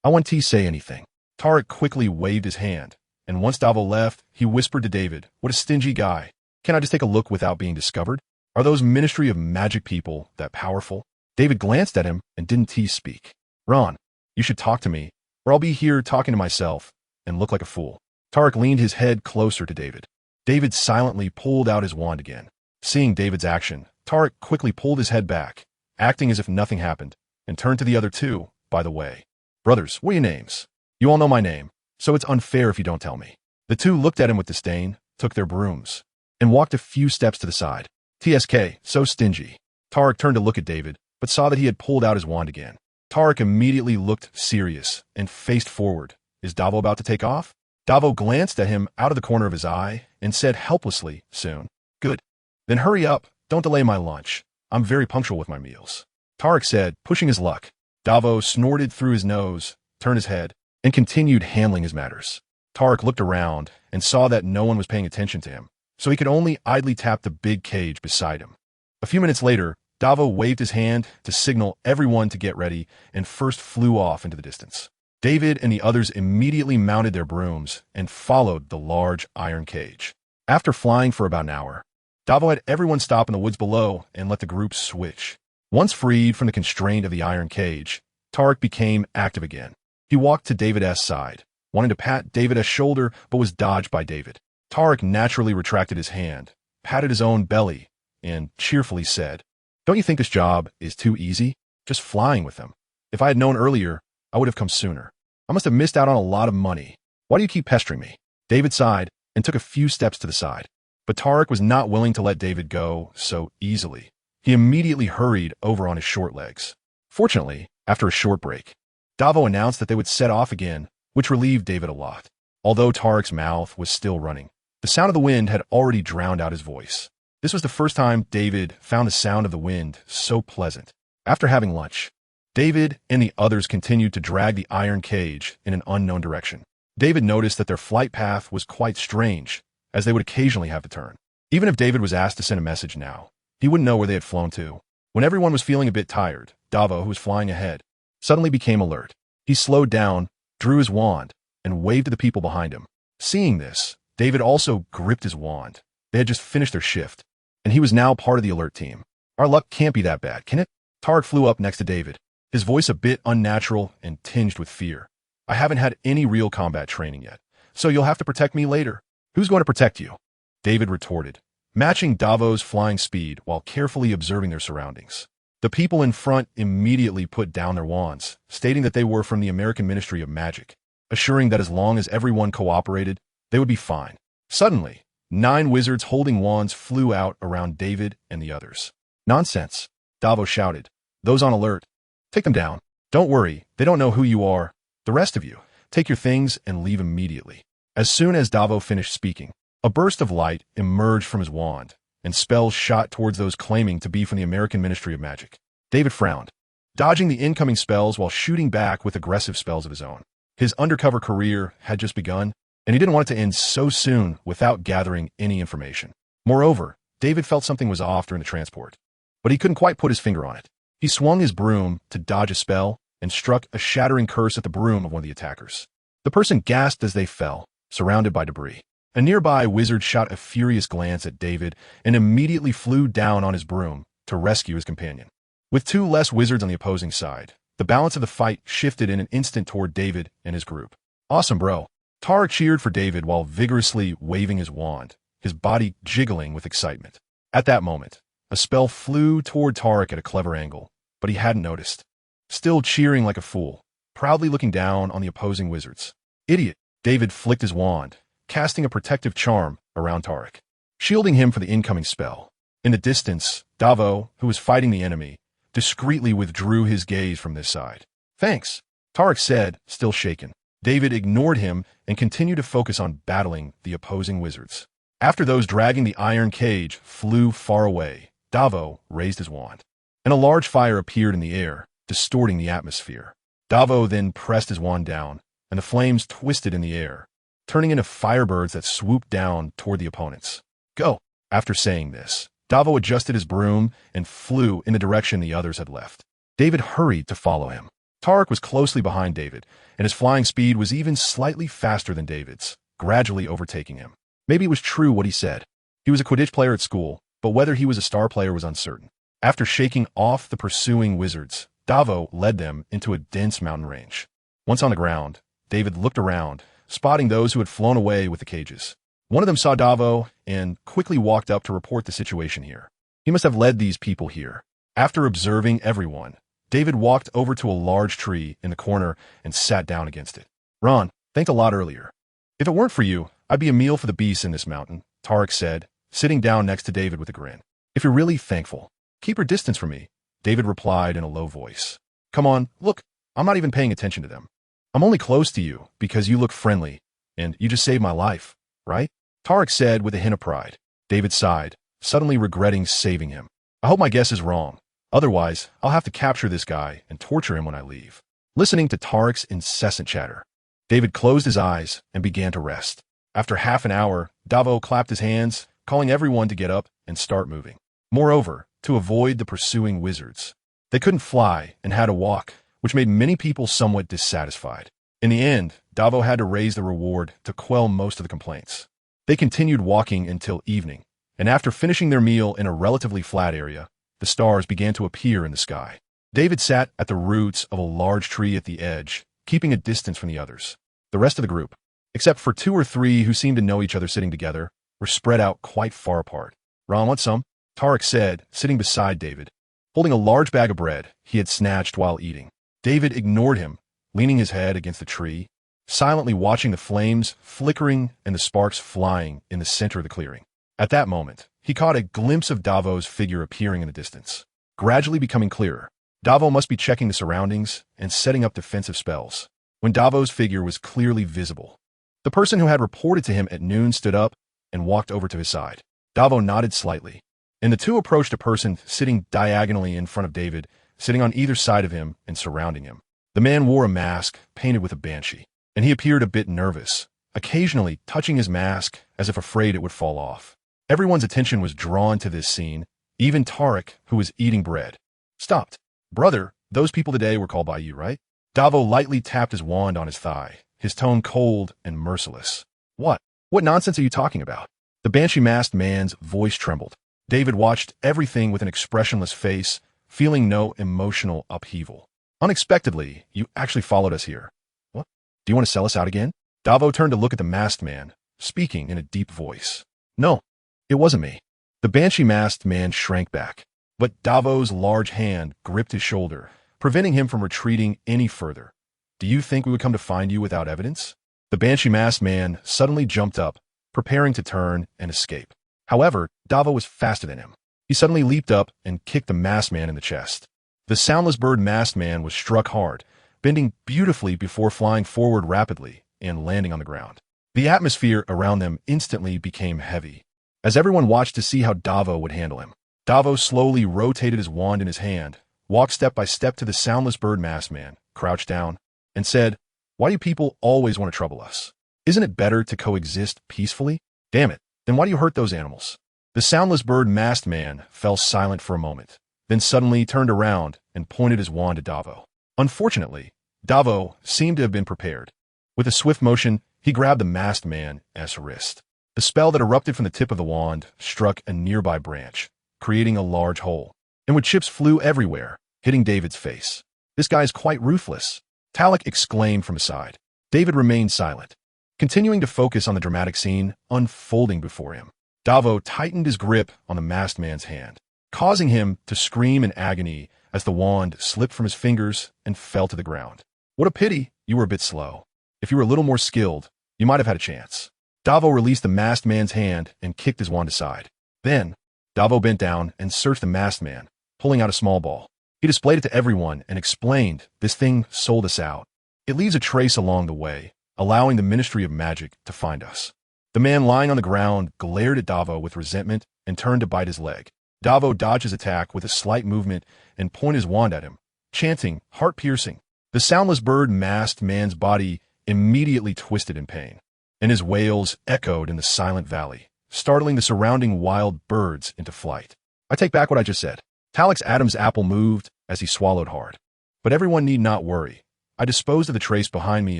I won't say anything." Tarek quickly waved his hand, and once Davo left, he whispered to David, "What a stingy guy. Can I just take a look without being discovered? Are those Ministry of Magic people that powerful?" David glanced at him and didn't speak. "Ron, you should talk to me, or I'll be here talking to myself and look like a fool." Tarek leaned his head closer to David. David silently pulled out his wand again. Seeing David's action, Tarek quickly pulled his head back, acting as if nothing happened, and turned to the other 2, "By the way, brothers, what are your names? You all know my name, so it's unfair if you don't tell me." The 2 looked at him with disdain, took their brooms, and walked a few steps to the side. "TSK, so stingy." Tarek turned to look at David, but saw that he had pulled out his wand again. Tarek immediately looked serious and faced forward. "Is Davo about to take off?" Davo glanced at him out of the corner of his eye and said helplessly, "Soon." "Good. Then hurry up. Don't delay my lunch. I'm very punctual with my meals." Tarek said, pushing his luck. Davo snorted through his nose, turned his head, and continued handling his matters. Tarek looked around and saw that no one was paying attention to him, so he could only idly tap the big cage beside him. A few minutes later, Davo waved his hand to signal everyone to get ready and first flew off into the distance. David and the others immediately mounted their brooms and followed the large iron cage. After flying for about an hour, Davo had everyone stop in the woods below and let the group switch. Once freed from the constraint of the iron cage, Tarek became active again. He walked to David's side, wanting to pat David's shoulder, but was dodged by David. Tarek naturally retracted his hand, patted his own belly, and cheerfully said, "Don't you think this job is too easy? Just flying with them. If I had known earlier, I would have come sooner. I must have missed out on a lot of money. Why do you keep pestering me?" David sighed and took a few steps to the side. But Tarek was not willing to let David go so easily. He immediately hurried over on his short legs. Fortunately, after a short break, Davo announced that they would set off again, which relieved David a lot. Although Tarek's mouth was still running, the sound of the wind had already drowned out his voice. This was the first time David found the sound of the wind so pleasant. After having lunch, David and the others continued to drag the iron cage in an unknown direction. David noticed that their flight path was quite strange, as they would occasionally have to turn. Even if David was asked to send a message now, he wouldn't know where they had flown to. When everyone was feeling a bit tired, Davo, who was flying ahead, suddenly became alert. He slowed down, drew his wand, and waved to the people behind him. Seeing this, David also gripped his wand. They had just finished their shift, and he was now part of the alert team. "Our luck can't be that bad, can it?" Tarek flew up next to David, his voice a bit unnatural and tinged with fear. "I haven't had any real combat training yet, so you'll have to protect me later." "Who's going to protect you?" David retorted, matching Davo's flying speed while carefully observing their surroundings. The people in front immediately put down their wands, stating that they were from the American Ministry of Magic, assuring that as long as everyone cooperated, they would be fine. Suddenly, 9 wizards holding wands flew out around David and the others. "Nonsense," Davo shouted. "Those on alert, take them down. Don't worry, they don't know who you are. The rest of you, take your things and leave immediately." As soon as Davo finished speaking, a burst of light emerged from his wand, and spells shot towards those claiming to be from the American Ministry of Magic. David frowned, dodging the incoming spells while shooting back with aggressive spells of his own. His undercover career had just begun, and he didn't want it to end so soon without gathering any information. Moreover, David felt something was off during the transport, but he couldn't quite put his finger on it. He swung his broom to dodge a spell and struck a shattering curse at the broom of one of the attackers. The person gasped as they fell, surrounded by debris. A nearby wizard shot a furious glance at David and immediately flew down on his broom to rescue his companion. With 2 less wizards on the opposing side, the balance of the fight shifted in an instant toward David and his group. "Awesome, bro." Tarek cheered for David while vigorously waving his wand, his body jiggling with excitement. At that moment, a spell flew toward Tarek at a clever angle, but he hadn't noticed. Still cheering like a fool, proudly looking down on the opposing wizards. "Idiot." David flicked his wand, casting a protective charm around Tarek, shielding him for the incoming spell. In the distance, Davo, who was fighting the enemy, discreetly withdrew his gaze from this side. "Thanks," Tarek said, still shaken. David ignored him and continued to focus on battling the opposing wizards. After those dragging the iron cage flew far away, Davo raised his wand, and a large fire appeared in the air, distorting the atmosphere. Davo then pressed his wand down, and the flames twisted in the air, turning into firebirds that swooped down toward the opponents. "Go!" After saying this, Davo adjusted his broom and flew in the direction the others had left. David hurried to follow him. Tarek was closely behind David, and his flying speed was even slightly faster than David's, gradually overtaking him. Maybe it was true what he said. He was a Quidditch player at school, but whether he was a star player was uncertain. After shaking off the pursuing wizards, Davo led them into a dense mountain range. Once on the ground, David looked around, spotting those who had flown away with the cages. One of them saw Davo and quickly walked up to report the situation here. He must have led these people here. After observing everyone, David walked over to a large tree in the corner and sat down against it. "Ron, thanked a lot earlier. If it weren't for you, I'd be a meal for the beasts in this mountain," Tarek said, sitting down next to David with a grin. "If you're really thankful, keep your distance from me," David replied in a low voice. "Come on, look, I'm not even paying attention to them. I'm only close to you because you look friendly, and you just saved my life, right?" Tarek said with a hint of pride. David sighed, suddenly regretting saving him. "I hope my guess is wrong. Otherwise, I'll have to capture this guy and torture him when I leave." Listening to Tarek's incessant chatter, David closed his eyes and began to rest. After half an hour, Davo clapped his hands, calling everyone to get up and start moving. Moreover, to avoid the pursuing wizards, they couldn't fly and had to walk, which made many people somewhat dissatisfied. In the end, Davo had to raise the reward to quell most of the complaints. They continued walking until evening, and after finishing their meal in a relatively flat area, the stars began to appear in the sky. David sat at the roots of a large tree at the edge, keeping a distance from the others. The rest of the group, except for 2 or 3 who seemed to know each other sitting together, were spread out quite far apart. "Ron, want some?" Tarek said, sitting beside David, holding a large bag of bread he had snatched while eating. David ignored him, leaning his head against the tree, silently watching the flames flickering and the sparks flying in the center of the clearing. At that moment, he caught a glimpse of Davo's figure appearing in the distance, gradually becoming clearer. Davo must be checking the surroundings and setting up defensive spells. When Davo's figure was clearly visible, the person who had reported to him at noon stood up and walked over to his side. Davo nodded slightly, and the two approached a person sitting diagonally in front of David, sitting on either side of him and surrounding him. The man wore a mask painted with a banshee, and he appeared a bit nervous, occasionally touching his mask as if afraid it would fall off. Everyone's attention was drawn to this scene, even Tarek, who was eating bread, stopped. Brother, those people today were called by you, right? Davo lightly tapped his wand on his thigh, his tone cold and merciless. What? What nonsense are you talking about? The banshee-masked man's voice trembled. David watched everything with an expressionless face, feeling no emotional upheaval. Unexpectedly, you actually followed us here. What? Do you want to sell us out again? Davo turned to look at the masked man, speaking in a deep voice. No, it wasn't me. The banshee-masked man shrank back, but Davo's large hand gripped his shoulder, preventing him from retreating any further. Do you think we would come to find you without evidence? The banshee-masked man suddenly jumped up, preparing to turn and escape. However, Davo was faster than him. He suddenly leaped up and kicked the masked man in the chest. The soundless bird masked man was struck hard, bending beautifully before flying forward rapidly and landing on the ground. The atmosphere around them instantly became heavy, as everyone watched to see how Davo would handle him. Davo slowly rotated his wand in his hand, walked step by step to the soundless bird masked man, crouched down, and said, "Why do people always want to trouble us? Isn't it better to coexist peacefully? Damn it, then why do you hurt those animals?" The soundless bird masked man fell silent for a moment, then suddenly turned around and pointed his wand at Davo. Unfortunately, Davo seemed to have been prepared. With a swift motion, he grabbed the masked man as a wrist. The spell that erupted from the tip of the wand struck a nearby branch, creating a large hole, in which chips flew everywhere, hitting David's face. "This guy is quite ruthless," Talek exclaimed from aside. David remained silent, continuing to focus on the dramatic scene unfolding before him. Davo tightened his grip on the masked man's hand, causing him to scream in agony as the wand slipped from his fingers and fell to the ground. "What a pity you were a bit slow. If you were a little more skilled, you might have had a chance." Davo released the masked man's hand and kicked his wand aside. Then, Davo bent down and searched the masked man, pulling out a small ball. He displayed it to everyone and explained, "This thing sold us out. It leaves a trace along the way, allowing the Ministry of Magic to find us." The man lying on the ground glared at Davo with resentment and turned to bite his leg. Davo dodged his attack with a slight movement and pointed his wand at him, chanting, "Heart-piercing." The soundless bird masked man's body immediately twisted in pain, and his wails echoed in the silent valley, startling the surrounding wild birds into flight. I take back what I just said. Talek's Adam's apple moved as he swallowed hard. But everyone need not worry. I disposed of the trace behind me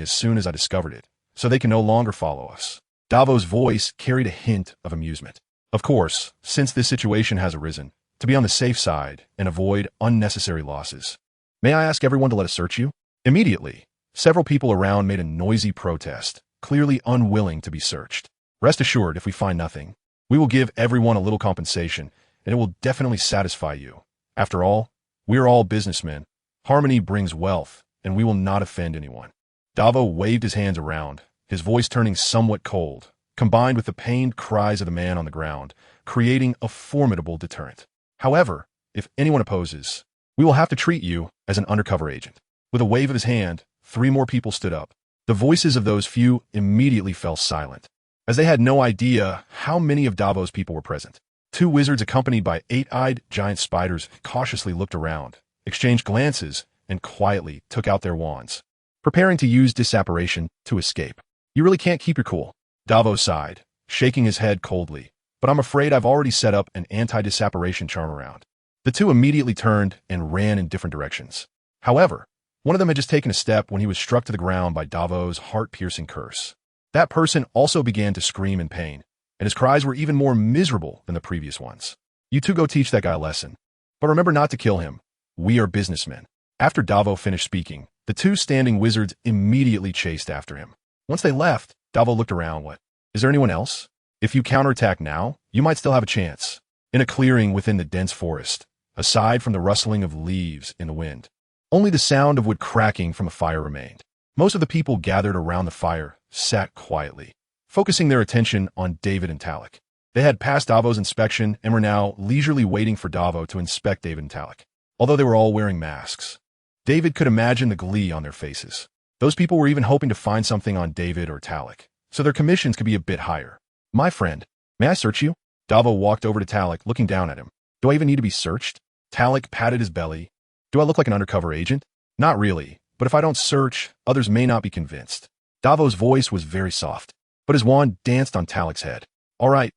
as soon as I discovered it, so they can no longer follow us. Davo's voice carried a hint of amusement. Of course, since this situation has arisen, to be on the safe side and avoid unnecessary losses. May I ask everyone to let us search you? Immediately, several people around made a noisy protest, clearly unwilling to be searched. Rest assured, if we find nothing, we will give everyone a little compensation, and it will definitely satisfy you. After all, we are all businessmen. Harmony brings wealth, and we will not offend anyone. Davo waved his hands around, his voice turning somewhat cold, combined with the pained cries of the man on the ground, creating a formidable deterrent. However, if anyone opposes, we will have to treat you as an undercover agent. With a wave of his hand, 3 more people stood up. The voices of those few immediately fell silent, as they had no idea how many of Davo's people were present. 2 wizards accompanied by 8-eyed giant spiders cautiously looked around, exchanged glances, and quietly took out their wands, preparing to use disapparation to escape. "You really can't keep your cool," Davo sighed, shaking his head coldly, "but I'm afraid I've already set up an anti-disapparation charm around." The 2 immediately turned and ran in different directions. However, one of them had just taken a step when he was struck to the ground by Davo's heart-piercing curse. That person also began to scream in pain, and his cries were even more miserable than the previous ones. "You 2 go teach that guy a lesson. But remember not to kill him. We are businessmen." After Davo finished speaking, the 2 standing wizards immediately chased after him. Once they left, Davo looked around. "What? Is there anyone else? If you counterattack now, you might still have a chance." in a clearing within the dense forest, aside from the rustling of leaves in the wind. Only the sound of wood cracking from a fire remained. Most of the people gathered around the fire sat quietly, focusing their attention on David and Talik. They had passed Davo's inspection and were now leisurely waiting for Davo to inspect David and Talik. Although they were all wearing masks, David could imagine the glee on their faces. Those people were even hoping to find something on David or Talik, so their commissions could be a bit higher. "My friend, may I search you?" Davo walked over to Talik, looking down at him. "Do I even need to be searched?" Talik patted his belly. "Do I look like an undercover agent?" "Not really, but if I don't search, others may not be convinced." Davo's voice was very soft, but his wand danced on Talik's head. All right,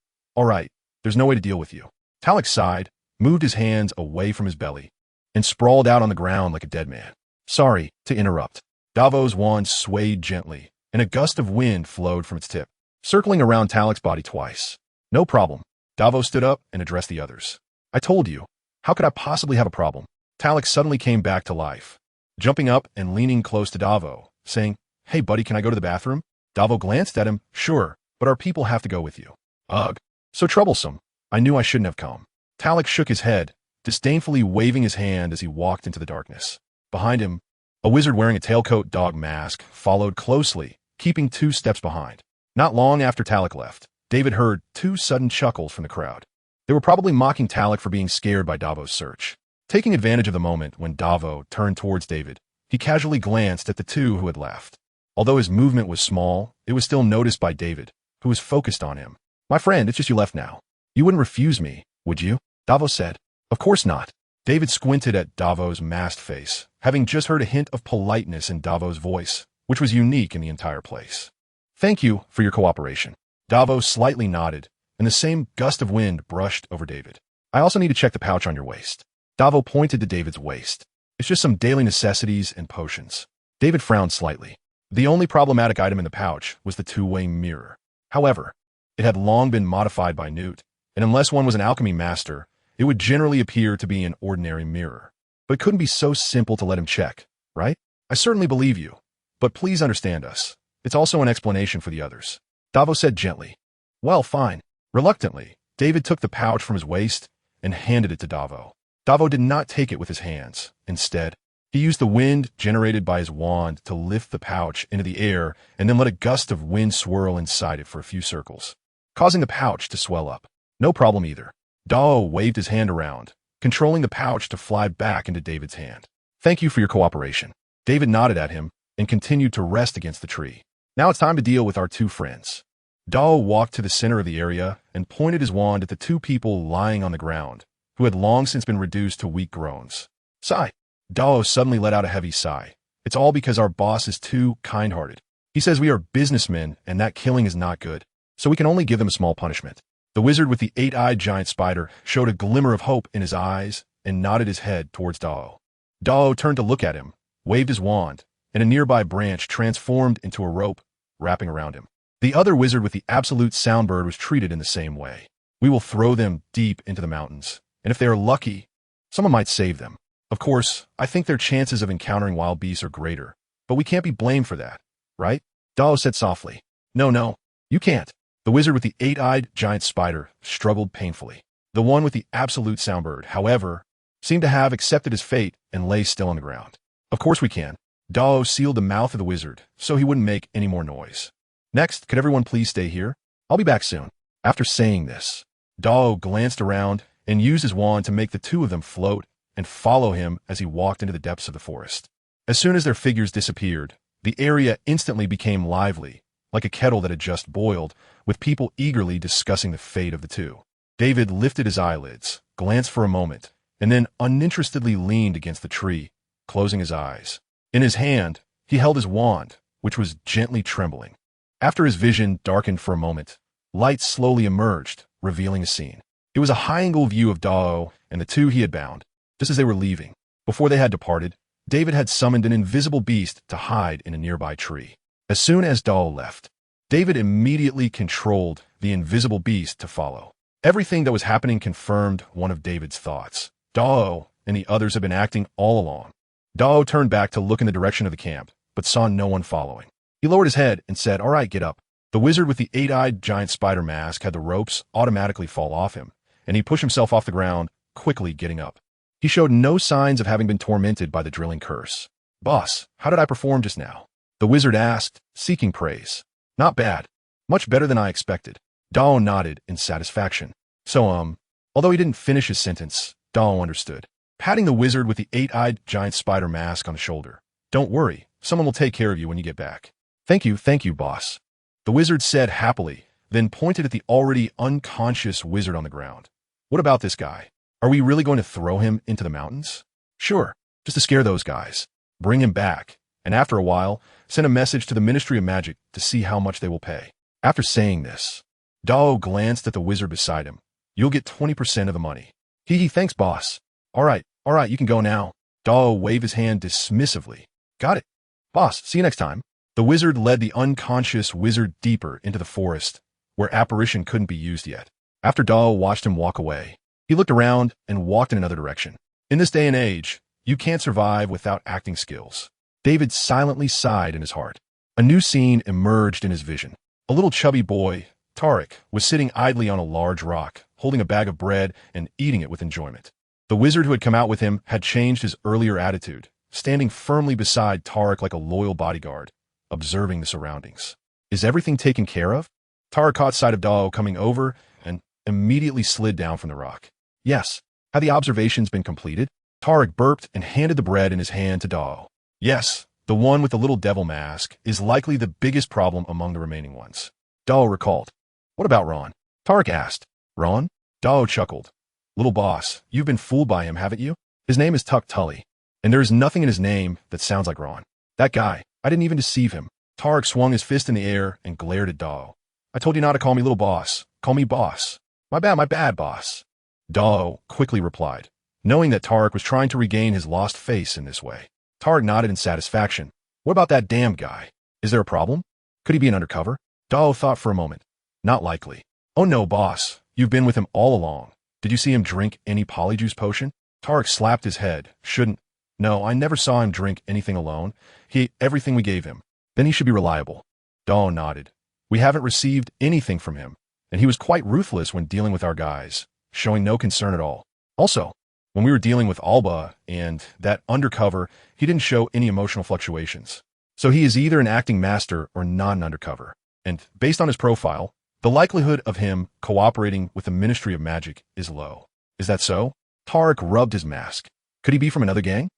there's no way to deal with you." Talik sighed, moved his hands away from his belly, and sprawled out on the ground like a dead man. "Sorry to interrupt." Davo's wand swayed gently, and a gust of wind flowed from its tip, circling around Talik's body twice. "No problem." Davo stood up and addressed the others. "I told you. How could I possibly have a problem?" Talik suddenly came back to life, jumping up and leaning close to Davo, saying, "Hey buddy, can I go to the bathroom?" Davo glanced at him. "Sure, but our people have to go with you." "Ugh, so troublesome. I knew I shouldn't have come." Talik shook his head, disdainfully waving his hand as he walked into the darkness. Behind him, a wizard wearing a tailcoat dog mask followed closely, keeping 2 steps behind. Not long after Talik left, David heard 2 sudden chuckles from the crowd. They were probably mocking Talik for being scared by Davo's search. Taking advantage of the moment when Davo turned towards David, he casually glanced at the 2 who had left. Although his movement was small, it was still noticed by David, who was focused on him. "My friend, it's just you left now. You wouldn't refuse me, would you?" Davo said. "Of course not." David squinted at Davo's masked face, having just heard a hint of politeness in Davo's voice, which was unique in the entire place. "Thank you for your cooperation." Davo slightly nodded, and the same gust of wind brushed over David. "I also need to check the pouch on your waist." Davo pointed to David's waist. "It's just some daily necessities and potions." David frowned slightly. The only problematic item in the pouch was the 2-way mirror. However, it had long been modified by Newt, and unless one was an alchemy master, it would generally appear to be an ordinary mirror. But it couldn't be so simple to let him check, right? "I certainly believe you, but please understand us. It's also an explanation for the others." Davo said gently. "Well, fine." Reluctantly, David took the pouch from his waist and handed it to Davo. Davo did not take it with his hands. Instead, he used the wind generated by his wand to lift the pouch into the air and then let a gust of wind swirl inside it for a few circles, causing the pouch to swell up. "No problem either." Davo waved his hand around, controlling the pouch to fly back into David's hand. "Thank you for your cooperation." David nodded at him and continued to rest against the tree. "Now it's time to deal with our 2 friends." Davo walked to the center of the area and pointed his wand at the 2 people lying on the ground, who had long since been reduced to weak groans. "Sigh." Davo suddenly let out a heavy sigh. "It's all because our boss is too kind-hearted. He says we are businessmen and that killing is not good, so we can only give them a small punishment." The wizard with the 8-eyed giant spider showed a glimmer of hope in his eyes and nodded his head towards Davo. Davo turned to look at him, waved his wand, and a nearby branch transformed into a rope, wrapping around him. The other wizard with the absolute soundbird was treated in the same way. "We will throw them deep into the mountains, and if they are lucky, someone might save them. Of course, I think their chances of encountering wild beasts are greater, but we can't be blamed for that, right?" Davo said softly. No, you can't." The wizard with the 8-eyed giant spider struggled painfully. The one with the absolute soundbird, however, seemed to have accepted his fate and lay still on the ground. "Of course we can." Davo sealed the mouth of the wizard so he wouldn't make any more noise. "Next, could everyone please stay here? I'll be back soon." After saying this, Davo glanced around and used his wand to make the 2 of them float and follow him as he walked into the depths of the forest. As soon as their figures disappeared, the area instantly became lively, like a kettle that had just boiled, with people eagerly discussing the fate of the 2. David lifted his eyelids, glanced for a moment, and then uninterestedly leaned against the tree, closing his eyes. In his hand, he held his wand, which was gently trembling. After his vision darkened for a moment, light slowly emerged, revealing a scene. It was a high-angle view of Dao and the 2 he had bound. Just as they were leaving, before they had departed, David had summoned an invisible beast to hide in a nearby tree. As soon as Dao left, David immediately controlled the invisible beast to follow. Everything that was happening confirmed one of David's thoughts. Dao and the others had been acting all along. Dao turned back to look in the direction of the camp, but saw no one following. He lowered his head and said, "All right, get up." The wizard with the 8-eyed giant spider mask had the ropes automatically fall off him, and he pushed himself off the ground, quickly getting up. He showed no signs of having been tormented by the drilling curse. "Boss, how did I perform just now?" the wizard asked, seeking praise. "Not bad. Much better than I expected." Dao nodded in satisfaction. So, although he didn't finish his sentence, Dao understood. Patting the wizard with the eight-eyed giant spider mask on the shoulder. "Don't worry, someone will take care of you when you get back." Thank you, boss," the wizard said happily, then pointed at the already unconscious wizard on the ground. "What about this guy? Are we really going to throw him into the mountains?" "Sure, just to scare those guys. Bring him back, and after a while, send a message to the Ministry of Magic to see how much they will pay." After saying this, Dao glanced at the wizard beside him. "You'll get 20% of the money." Thanks, boss." All right, you can go now." Dao waved his hand dismissively. "Got it. Boss, see you next time." The wizard led the unconscious wizard deeper into the forest, where apparition couldn't be used yet. After Dao watched him walk away, he looked around and walked in another direction. In this day and age, you can't survive without acting skills. David silently sighed in his heart. A new scene emerged in his vision. A little chubby boy, Tarek, was sitting idly on a large rock, holding a bag of bread and eating it with enjoyment. The wizard who had come out with him had changed his earlier attitude, standing firmly beside Tarek like a loyal bodyguard, observing the surroundings. "Is everything taken care of?" Tarek caught sight of Dao coming over and immediately slid down from the rock. "Yes. Have the observations been completed?" Tarek burped and handed the bread in his hand to Dao. "Yes, the one with the little devil mask is likely the biggest problem among the remaining ones." Dao recalled. "What about Ron?" Tarek asked. "Ron?" Dao chuckled. "Little boss, you've been fooled by him, haven't you? His name is Tuck Tully, and there is nothing in his name that sounds like Ron. That guy, I didn't even deceive him." Tarek swung his fist in the air and glared at Dao. "I told you not to call me little boss. Call me boss." My bad, boss." Dao quickly replied, knowing that Tarek was trying to regain his lost face in this way. Tarek nodded in satisfaction. "What about that damn guy? Is there a problem? Could he be an undercover?" Dao thought for a moment. "Not likely." "Oh no, boss. You've been with him all along. Did you see him drink any polyjuice potion?" Tarek slapped his head. "Shouldn't. No, I never saw him drink anything alone. He ate everything we gave him. Then he should be reliable." Dao nodded. "We haven't received anything from him, and he was quite ruthless when dealing with our guys, showing no concern at all. Also, when we were dealing with Alba and that undercover, he didn't show any emotional fluctuations. So he is either an acting master or not an undercover. And based on his profile, the likelihood of him cooperating with the Ministry of Magic is low. Is that so?" Tarek rubbed his mask. "Could he be from another gang?"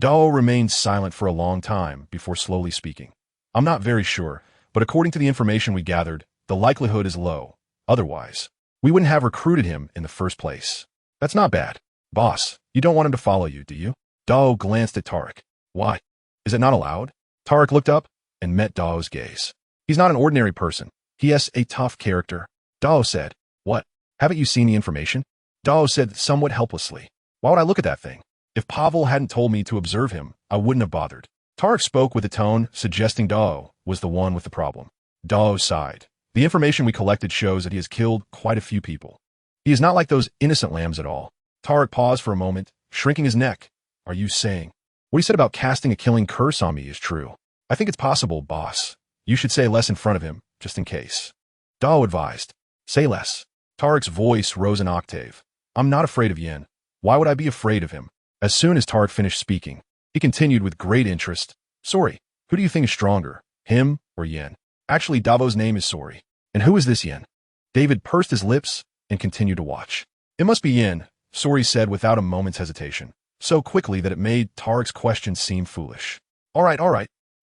Dao remained silent for a long time before slowly speaking. "I'm not very sure, but according to the information we gathered, the likelihood is low. Otherwise, we wouldn't have recruited him in the first place." "That's not bad. Boss, you don't want him to follow you, do you?" Dao glanced at Tarek. "Why? Is it not allowed?" Tarek looked up and met Dao's gaze. "He's not an ordinary person. He is a tough character." Dao said. "What? Haven't you seen the information?" Dao said somewhat helplessly. "Why would I look at that thing? If Pavel hadn't told me to observe him, I wouldn't have bothered." Tarek spoke with a tone suggesting Dao was the one with the problem. Dao sighed. "The information we collected shows that he has killed quite a few people. He is not like those innocent lambs at all." Tarek paused for a moment, shrinking his neck. "Are you saying what he said about casting a killing curse on me is true?" "I think it's possible, boss. You should say less in front of him, just in case." Dao advised. "Say less." Tarek's voice rose an octave. "I'm not afraid of Yen. Why would I be afraid of him?" As soon as Tarek finished speaking, he continued with great interest. "Sorry, who do you think is stronger, him or Yen?" "Actually, Davo's name is Sorry." "And who is this Yen?" David pursed his lips and continued to watch. "It must be Yen," Sorry said without a moment's hesitation, so quickly that it made Tarek's question seem foolish. All right.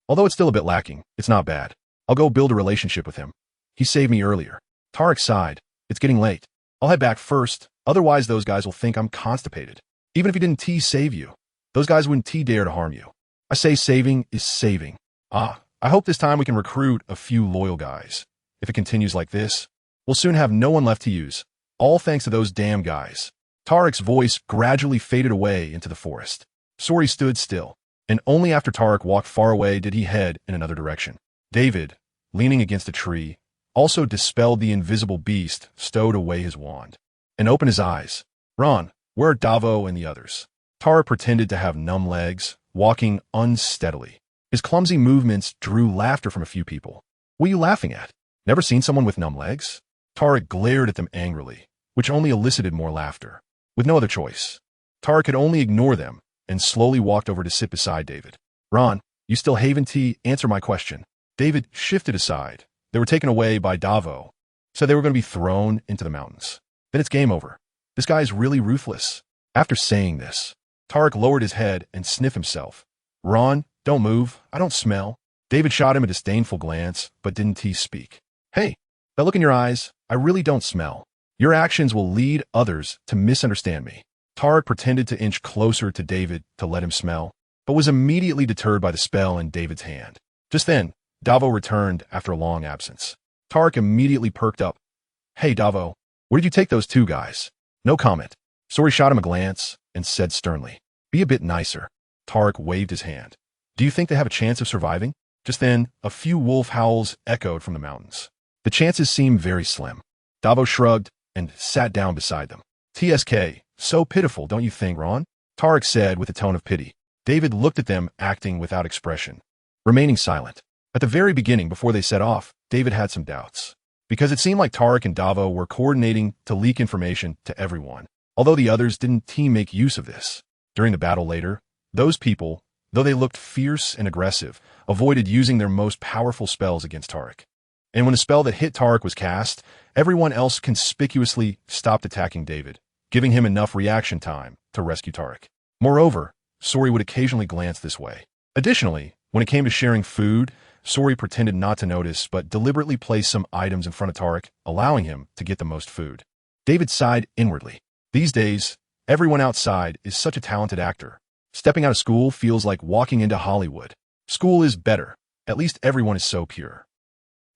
Although it's still a bit lacking, it's not bad. I'll go build a relationship with him. He saved me earlier." Tarek sighed. "It's getting late. I'll head back first, otherwise those guys will think I'm constipated. Even if he didn't save you, those guys wouldn't dare to harm you. I say saving is saving. I hope this time we can recruit a few loyal guys. If it continues like this, we'll soon have no one left to use. All thanks to those damn guys." Tarek's voice gradually faded away into the forest. Sorry stood still, and only after Tarek walked far away did he head in another direction. David, leaning against a tree, also dispelled the invisible beast, stowed away his wand, and opened his eyes. "Ron, where are Davo and the others?" Tarek pretended to have numb legs, walking unsteadily. His clumsy movements drew laughter from a few people. "What are you laughing at? Never seen someone with numb legs?" Tarek glared at them angrily. which only elicited more laughter. With no other choice, Tarek could only ignore them and slowly walked over to sit beside David. Ron, you still haven't answer my question. David shifted aside. They were taken away by Davo, so they were going to be thrown into the mountains. Then it's game over. This guy is really ruthless. After saying this, Tarek lowered his head and sniffed himself. Ron, don't move. I don't smell. David shot him a disdainful glance, but didn't speak. Hey, that look in your eyes, I really don't smell. Your actions will lead others to misunderstand me. Tarek pretended to inch closer to David to let him smell, but was immediately deterred by the spell in David's hand. Just then, Davo returned after a long absence. Tarek immediately perked up. Hey, Davo, where did you take those two guys? No comment. Sori shot him a glance and said sternly, be a bit nicer. Tarek waved his hand. Do you think they have a chance of surviving? Just then, a few wolf howls echoed from the mountains. The chances seemed very slim. Davo shrugged and sat down beside them. TSK, so pitiful, don't you think, Ron? Tarek said with a tone of pity. David looked at them, acting without expression, remaining silent. At the very beginning, before they set off, David had some doubts, because it seemed like Tarek and Davo were coordinating to leak information to everyone, although the others didn't make use of this. During the battle later, those people, though they looked fierce and aggressive, avoided using their most powerful spells against Tarek. And when a spell that hit Tarek was cast, everyone else conspicuously stopped attacking David, giving him enough reaction time to rescue Tarek. Moreover, Sori would occasionally glance this way. Additionally, when it came to sharing food, Sori pretended not to notice but deliberately placed some items in front of Tarek, allowing him to get the most food. David sighed inwardly. These days, everyone outside is such a talented actor. Stepping out of school feels like walking into Hollywood. School is better. At least everyone is so pure.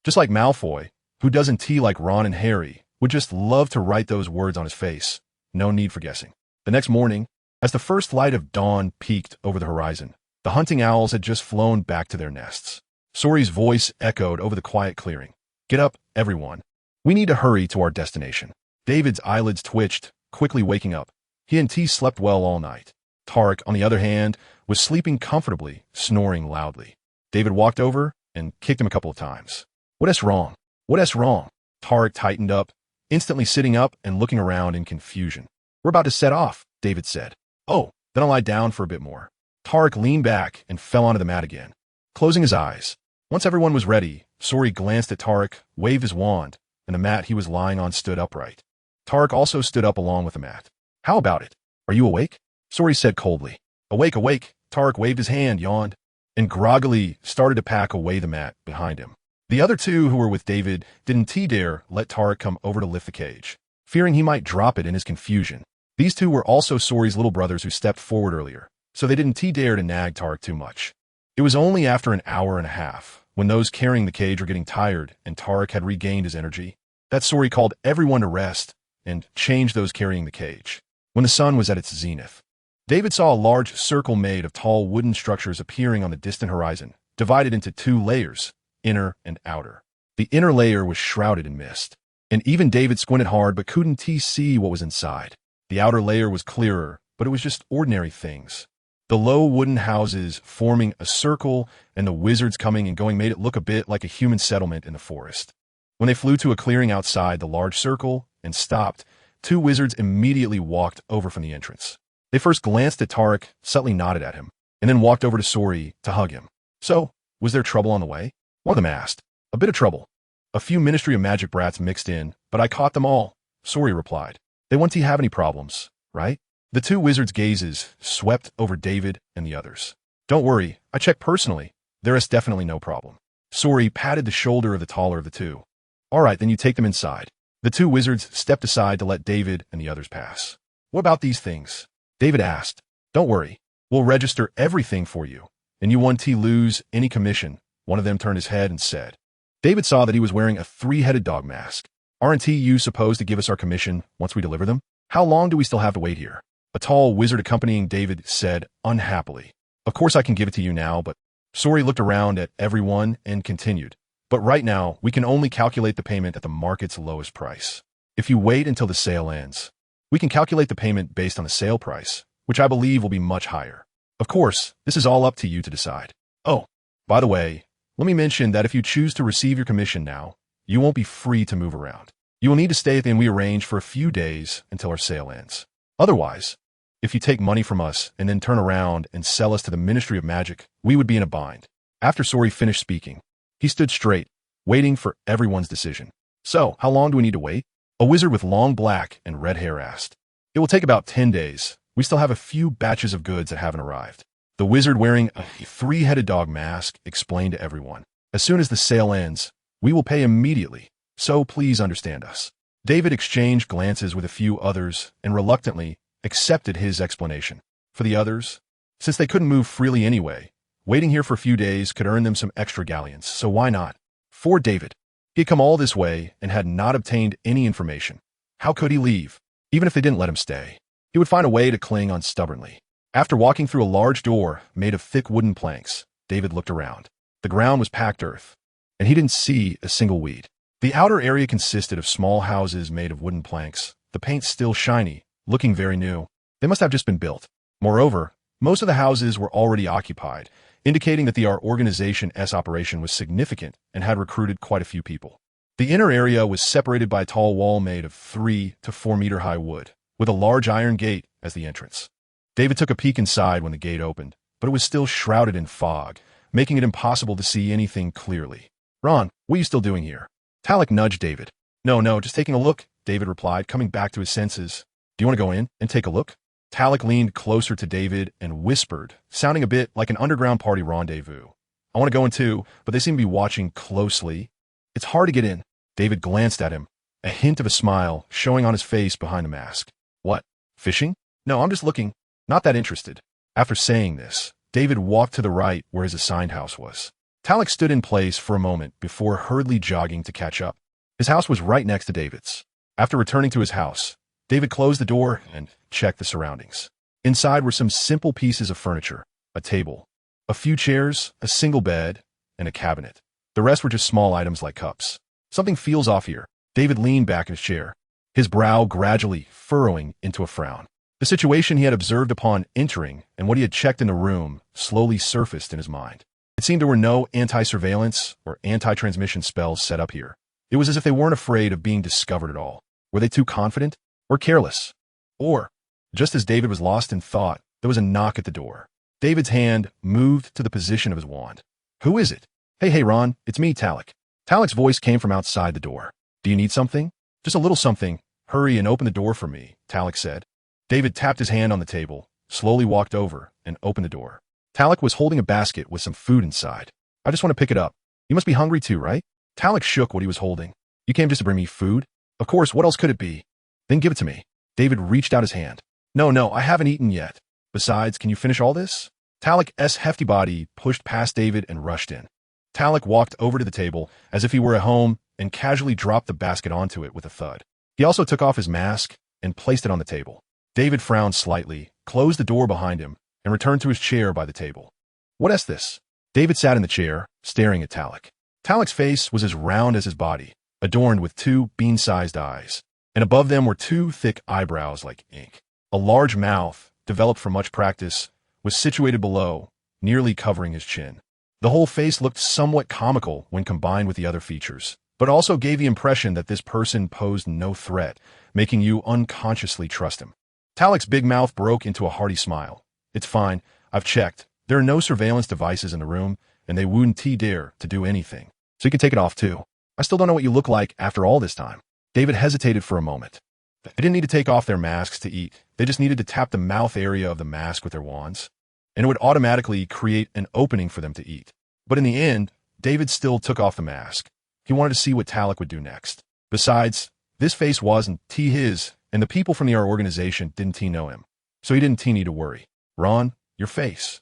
Just like Malfoy, who doesn't like Ron and Harry, would just love to write those words on his face. No need for guessing. The next morning, as the first light of dawn peeked over the horizon, the hunting owls had just flown back to their nests. Sori's voice echoed over the quiet clearing. Get up, everyone. We need to hurry to our destination. David's eyelids twitched, quickly waking up. He and T slept well all night. Tarek, on the other hand, was sleeping comfortably, snoring loudly. David walked over and kicked him a couple of times. What's wrong? What's wrong? Tarek tightened up, instantly sitting up and looking around in confusion. We're about to set off, David said. Oh, then I'll lie down for a bit more. Tarek leaned back and fell onto the mat again, closing his eyes. Once everyone was ready, Sori glanced at Tarek, waved his wand, and the mat he was lying on stood upright. Tarek also stood up along with the mat. How about it? Are you awake? Sori said coldly. Awake, awake. Tarek waved his hand, yawned, and groggily started to pack away the mat behind him. The other two who were with David didn't dare let Tarek come over to lift the cage, fearing he might drop it in his confusion. These two were also Sori's little brothers who stepped forward earlier, so they didn't dare to nag Tarek too much. It was only after an hour and a half, when those carrying the cage were getting tired and Tarek had regained his energy, that Sori called everyone to rest and changed those carrying the cage. When the sun was at its zenith, David saw a large circle made of tall wooden structures appearing on the distant horizon, divided into two layers, inner and outer. The inner layer was shrouded in mist, and even David squinted hard but couldn't see what was inside. The outer layer was clearer, but it was just ordinary things. The low wooden houses forming a circle and the wizards coming and going made it look a bit like a human settlement in the forest. When they flew to a clearing outside the large circle and stopped, two wizards immediately walked over from the entrance. They first glanced at Tarek, subtly nodded at him, and then walked over to Sori to hug him. So, was there trouble on the way? One of them asked. A bit of trouble. A few Ministry of Magic brats mixed in, but I caught them all, Sori replied. They won't have any problems, right? The two wizards' gazes swept over David and the others. Don't worry, I checked personally. There is definitely no problem. Sori patted the shoulder of the taller of the two. All right, then you take them inside. The two wizards stepped aside to let David and the others pass. What about these things? David asked. Don't worry, we'll register everything for you, and you won't lose any commission. One of them turned his head and said. David saw that he was wearing a three-headed dog mask. Aren't you supposed to give us our commission once we deliver them? How long do we still have to wait here? A tall wizard accompanying David said unhappily. Of course I can give it to you now, but Sori looked around at everyone and continued. But right now, we can only calculate the payment at the market's lowest price. If you wait until the sale ends, we can calculate the payment based on the sale price, which I believe will be much higher. Of course, this is all up to you to decide. Oh, by the way, let me mention that if you choose to receive your commission now, you won't be free to move around. You will need to stay at the inn we arrange for a few days until our sale ends. Otherwise, if you take money from us and then turn around and sell us to the Ministry of Magic, we would be in a bind." After Sori finished speaking, he stood straight, waiting for everyone's decision. "So, how long do we need to wait?" A wizard with long black and red hair asked. "It will take about 10 days. We still have a few batches of goods that haven't arrived." The wizard wearing a three-headed dog mask explained to everyone. "As soon as the sale ends, we will pay immediately, so please understand us." David exchanged glances with a few others and reluctantly accepted his explanation. For the others, since they couldn't move freely anyway, waiting here for a few days could earn them some extra galleons, so why not? For David, he had come all this way and had not obtained any information. How could he leave? Even if they didn't let him stay, he would find a way to cling on stubbornly. After walking through a large door made of thick wooden planks, David looked around. The ground was packed earth, and he didn't see a single weed. The outer area consisted of small houses made of wooden planks, the paint still shiny, looking very new. They must have just been built. Moreover, most of the houses were already occupied, indicating that the organization's operation was significant and had recruited quite a few people. The inner area was separated by a tall wall made of 3 to 4 meter high wood, with a large iron gate as the entrance. David took a peek inside when the gate opened, but it was still shrouded in fog, making it impossible to see anything clearly. "Ron, what are you still doing here?" Talek nudged David. No, just taking a look," David replied, coming back to his senses. "Do you want to go in and take a look?" Talek leaned closer to David and whispered, sounding a bit like an underground party rendezvous. "I want to go in too, but they seem to be watching closely. It's hard to get in." David glanced at him, a hint of a smile showing on his face behind the mask. "What? Fishing? No, I'm just looking. Not that interested." After saying this, David walked to the right where his assigned house was. Talek stood in place for a moment before hurriedly jogging to catch up. His house was right next to David's. After returning to his house, David closed the door and checked the surroundings. Inside were some simple pieces of furniture, a table, a few chairs, a single bed, and a cabinet. The rest were just small items like cups. "Something feels off here." David leaned back in his chair, his brow gradually furrowing into a frown. The situation he had observed upon entering and what he had checked in the room slowly surfaced in his mind. It seemed there were no anti-surveillance or anti-transmission spells set up here. It was as if they weren't afraid of being discovered at all. Were they too confident or careless? Or, just as David was lost in thought, there was a knock at the door. David's hand moved to the position of his wand. "Who is it?" Hey, Ron, it's me, Talek." Talek's voice came from outside the door. "Do you need something?" "Just a little something. Hurry and open the door for me," Talek said. David tapped his hand on the table, slowly walked over, and opened the door. Talek was holding a basket with some food inside. "I just want to pick it up. You must be hungry too, right?" Talek shook what he was holding. "You came just to bring me food?" "Of course, what else could it be?" "Then give it to me." David reached out his hand. No, I haven't eaten yet. Besides, can you finish all this?" Talek's hefty body pushed past David and rushed in. Talek walked over to the table as if he were at home and casually dropped the basket onto it with a thud. He also took off his mask and placed it on the table. David frowned slightly, closed the door behind him, and returned to his chair by the table. "What is this?" David sat in the chair, staring at Talek. Talek's face was as round as his body, adorned with 2 bean-sized eyes, and above them were 2 thick eyebrows like ink. A large mouth, developed from much practice, was situated below, nearly covering his chin. The whole face looked somewhat comical when combined with the other features, but also gave the impression that this person posed no threat, making you unconsciously trust him. Talek's big mouth broke into a hearty smile. "It's fine. I've checked. There are no surveillance devices in the room, and they wouldn't dare to do anything. So you can take it off too. I still don't know what you look like after all this time." David hesitated for a moment. They didn't need to take off their masks to eat. They just needed to tap the mouth area of the mask with their wands, and it would automatically create an opening for them to eat. But in the end, David still took off the mask. He wanted to see what Talek would do next. Besides, this face wasn't his, and the people from the organization didn't know him, so he didn't need to worry. "Ron, your face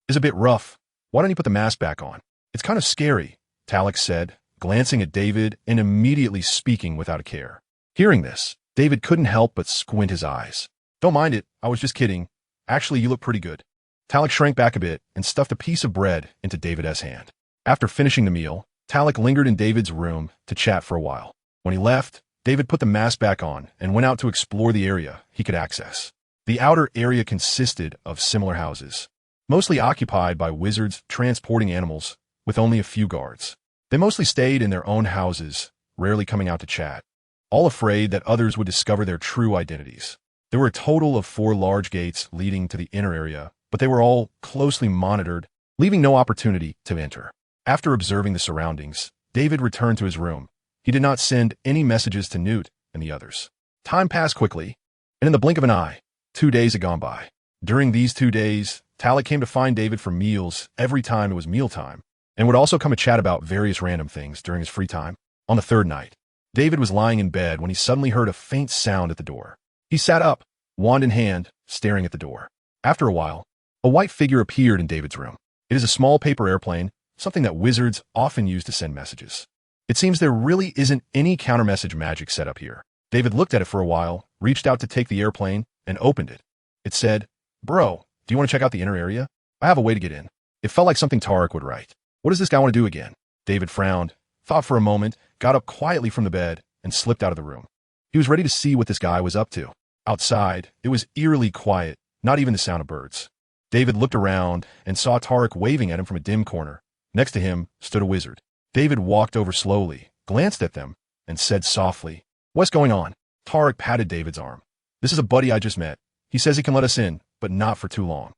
is a bit rough. Why don't you put the mask back on?" "It's kind of scary," Talek said, glancing at David and immediately speaking without a care. Hearing this, David couldn't help but squint his eyes. "Don't mind it. I was just kidding. Actually, you look pretty good." Talek shrank back a bit and stuffed a piece of bread into David's hand. After finishing the meal, Talek lingered in David's room to chat for a while. When he left, David put the mask back on and went out to explore the area he could access. The outer area consisted of similar houses, mostly occupied by wizards transporting animals, with only a few guards. They mostly stayed in their own houses, rarely coming out to chat. all afraid that others would discover their true identities. There were a total of 4 large gates leading to the inner area, but they were all closely monitored, leaving no opportunity to enter. After observing the surroundings, David returned to his room. He did not send any messages to Newt and the others. Time passed quickly, and in the blink of an eye, 2 days had gone by. During these 2 days, Talek came to find David for meals every time it was mealtime, and would also come to chat about various random things during his free time. On the 3rd night, David was lying in bed when he suddenly heard a faint sound at the door. He sat up, wand in hand, staring at the door. After a while, a white figure appeared in David's room. It is a small paper airplane, something that wizards often use to send messages. It seems there really isn't any counter-message magic set up here. David looked at it for a while, reached out to take the airplane, and opened it. It said, "Bro, do you want to check out the inner area? I have a way to get in." It felt like something Tarek would write. What does this guy want to do again? David frowned, thought for a moment, got up quietly from the bed, and slipped out of the room. He was ready to see what this guy was up to. Outside, it was eerily quiet, not even the sound of birds. David looked around and saw Tarek waving at him from a dim corner. Next to him stood a wizard. David walked over slowly, glanced at them, and said softly, "What's going on?" Tarek patted David's arm. "This is a buddy I just met. He says he can let us in, but not for too long."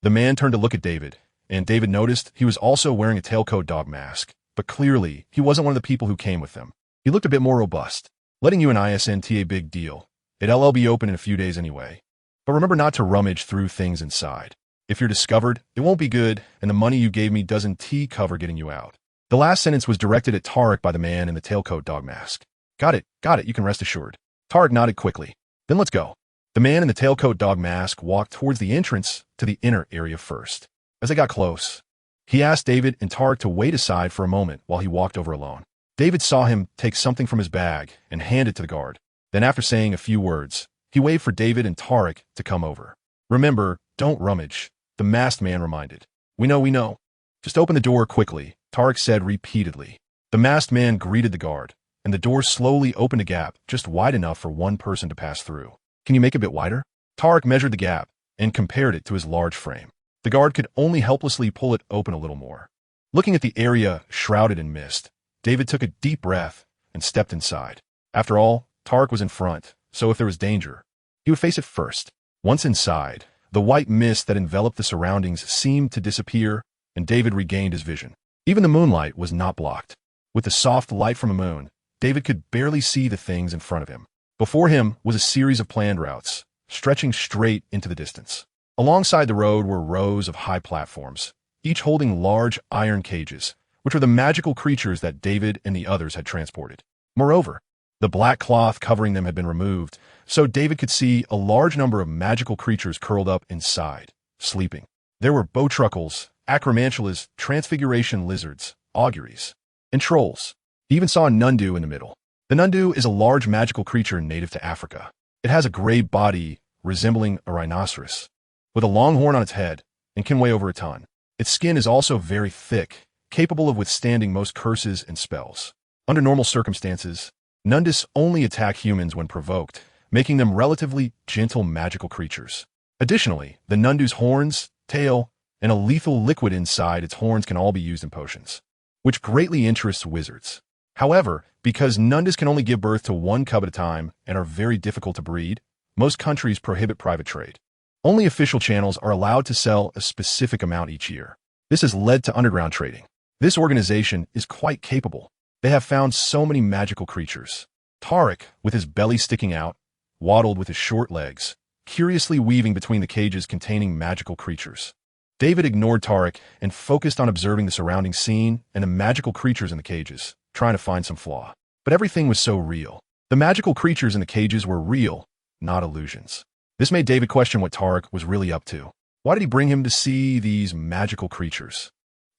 The man turned to look at David, and David noticed he was also wearing a tailcoat dog mask, but clearly he wasn't one of the people who came with them. He looked a bit more robust. "Letting you in isn't a big deal. It'll be open in a few days anyway. But remember not to rummage through things inside. If you're discovered, it won't be good, and the money you gave me doesn't cover getting you out." The last sentence was directed at Tarek by the man in the tailcoat dog mask. Got it, you can rest assured." Tarek nodded quickly. "Then let's go." The man in the tailcoat dog mask walked towards the entrance to the inner area first. As they got close, he asked David and Tarek to wait aside for a moment while he walked over alone. David saw him take something from his bag and hand it to the guard. Then after saying a few words, he waved for David and Tarek to come over. "Remember, don't rummage," the masked man reminded. We know. Just open the door quickly," Tarek said repeatedly. The masked man greeted the guard, and the door slowly opened a gap just wide enough for one person to pass through. "Can you make it a bit wider?" Tarek measured the gap and compared it to his large frame. The guard could only helplessly pull it open a little more. Looking at the area shrouded in mist, David took a deep breath and stepped inside. After all, Tarek was in front, so if there was danger, he would face it first. Once inside, the white mist that enveloped the surroundings seemed to disappear, and David regained his vision. Even the moonlight was not blocked. With the soft light from the moon, David could barely see the things in front of him. Before him was a series of planned routes, stretching straight into the distance. Alongside the road were rows of high platforms, each holding large iron cages, which were the magical creatures that David and the others had transported. Moreover, the black cloth covering them had been removed, so David could see a large number of magical creatures curled up inside, sleeping. There were bowtruckles, acromantulas, transfiguration lizards, auguries, and trolls. He even saw a nundu in the middle. The nundu is a large magical creature native to Africa. It has a gray body resembling a rhinoceros, with a long horn on its head, and can weigh over a ton. Its skin is also very thick, capable of withstanding most curses and spells. Under normal circumstances, nundus only attack humans when provoked, making them relatively gentle magical creatures. Additionally, the nundu's horns, tail, and a lethal liquid inside its horns can all be used in potions, which greatly interests wizards. However, because nundus can only give birth to one cub at a time and are very difficult to breed, most countries prohibit private trade. Only official channels are allowed to sell a specific amount each year. This has led to underground trading. This organization is quite capable. They have found so many magical creatures. Tarek, with his belly sticking out, waddled with his short legs, curiously weaving between the cages containing magical creatures. David ignored Tarek and focused on observing the surrounding scene and the magical creatures in the cages, trying to find some flaw. But everything was so real. The magical creatures in the cages were real, not illusions. This made David question what Tarek was really up to. Why did he bring him to see these magical creatures?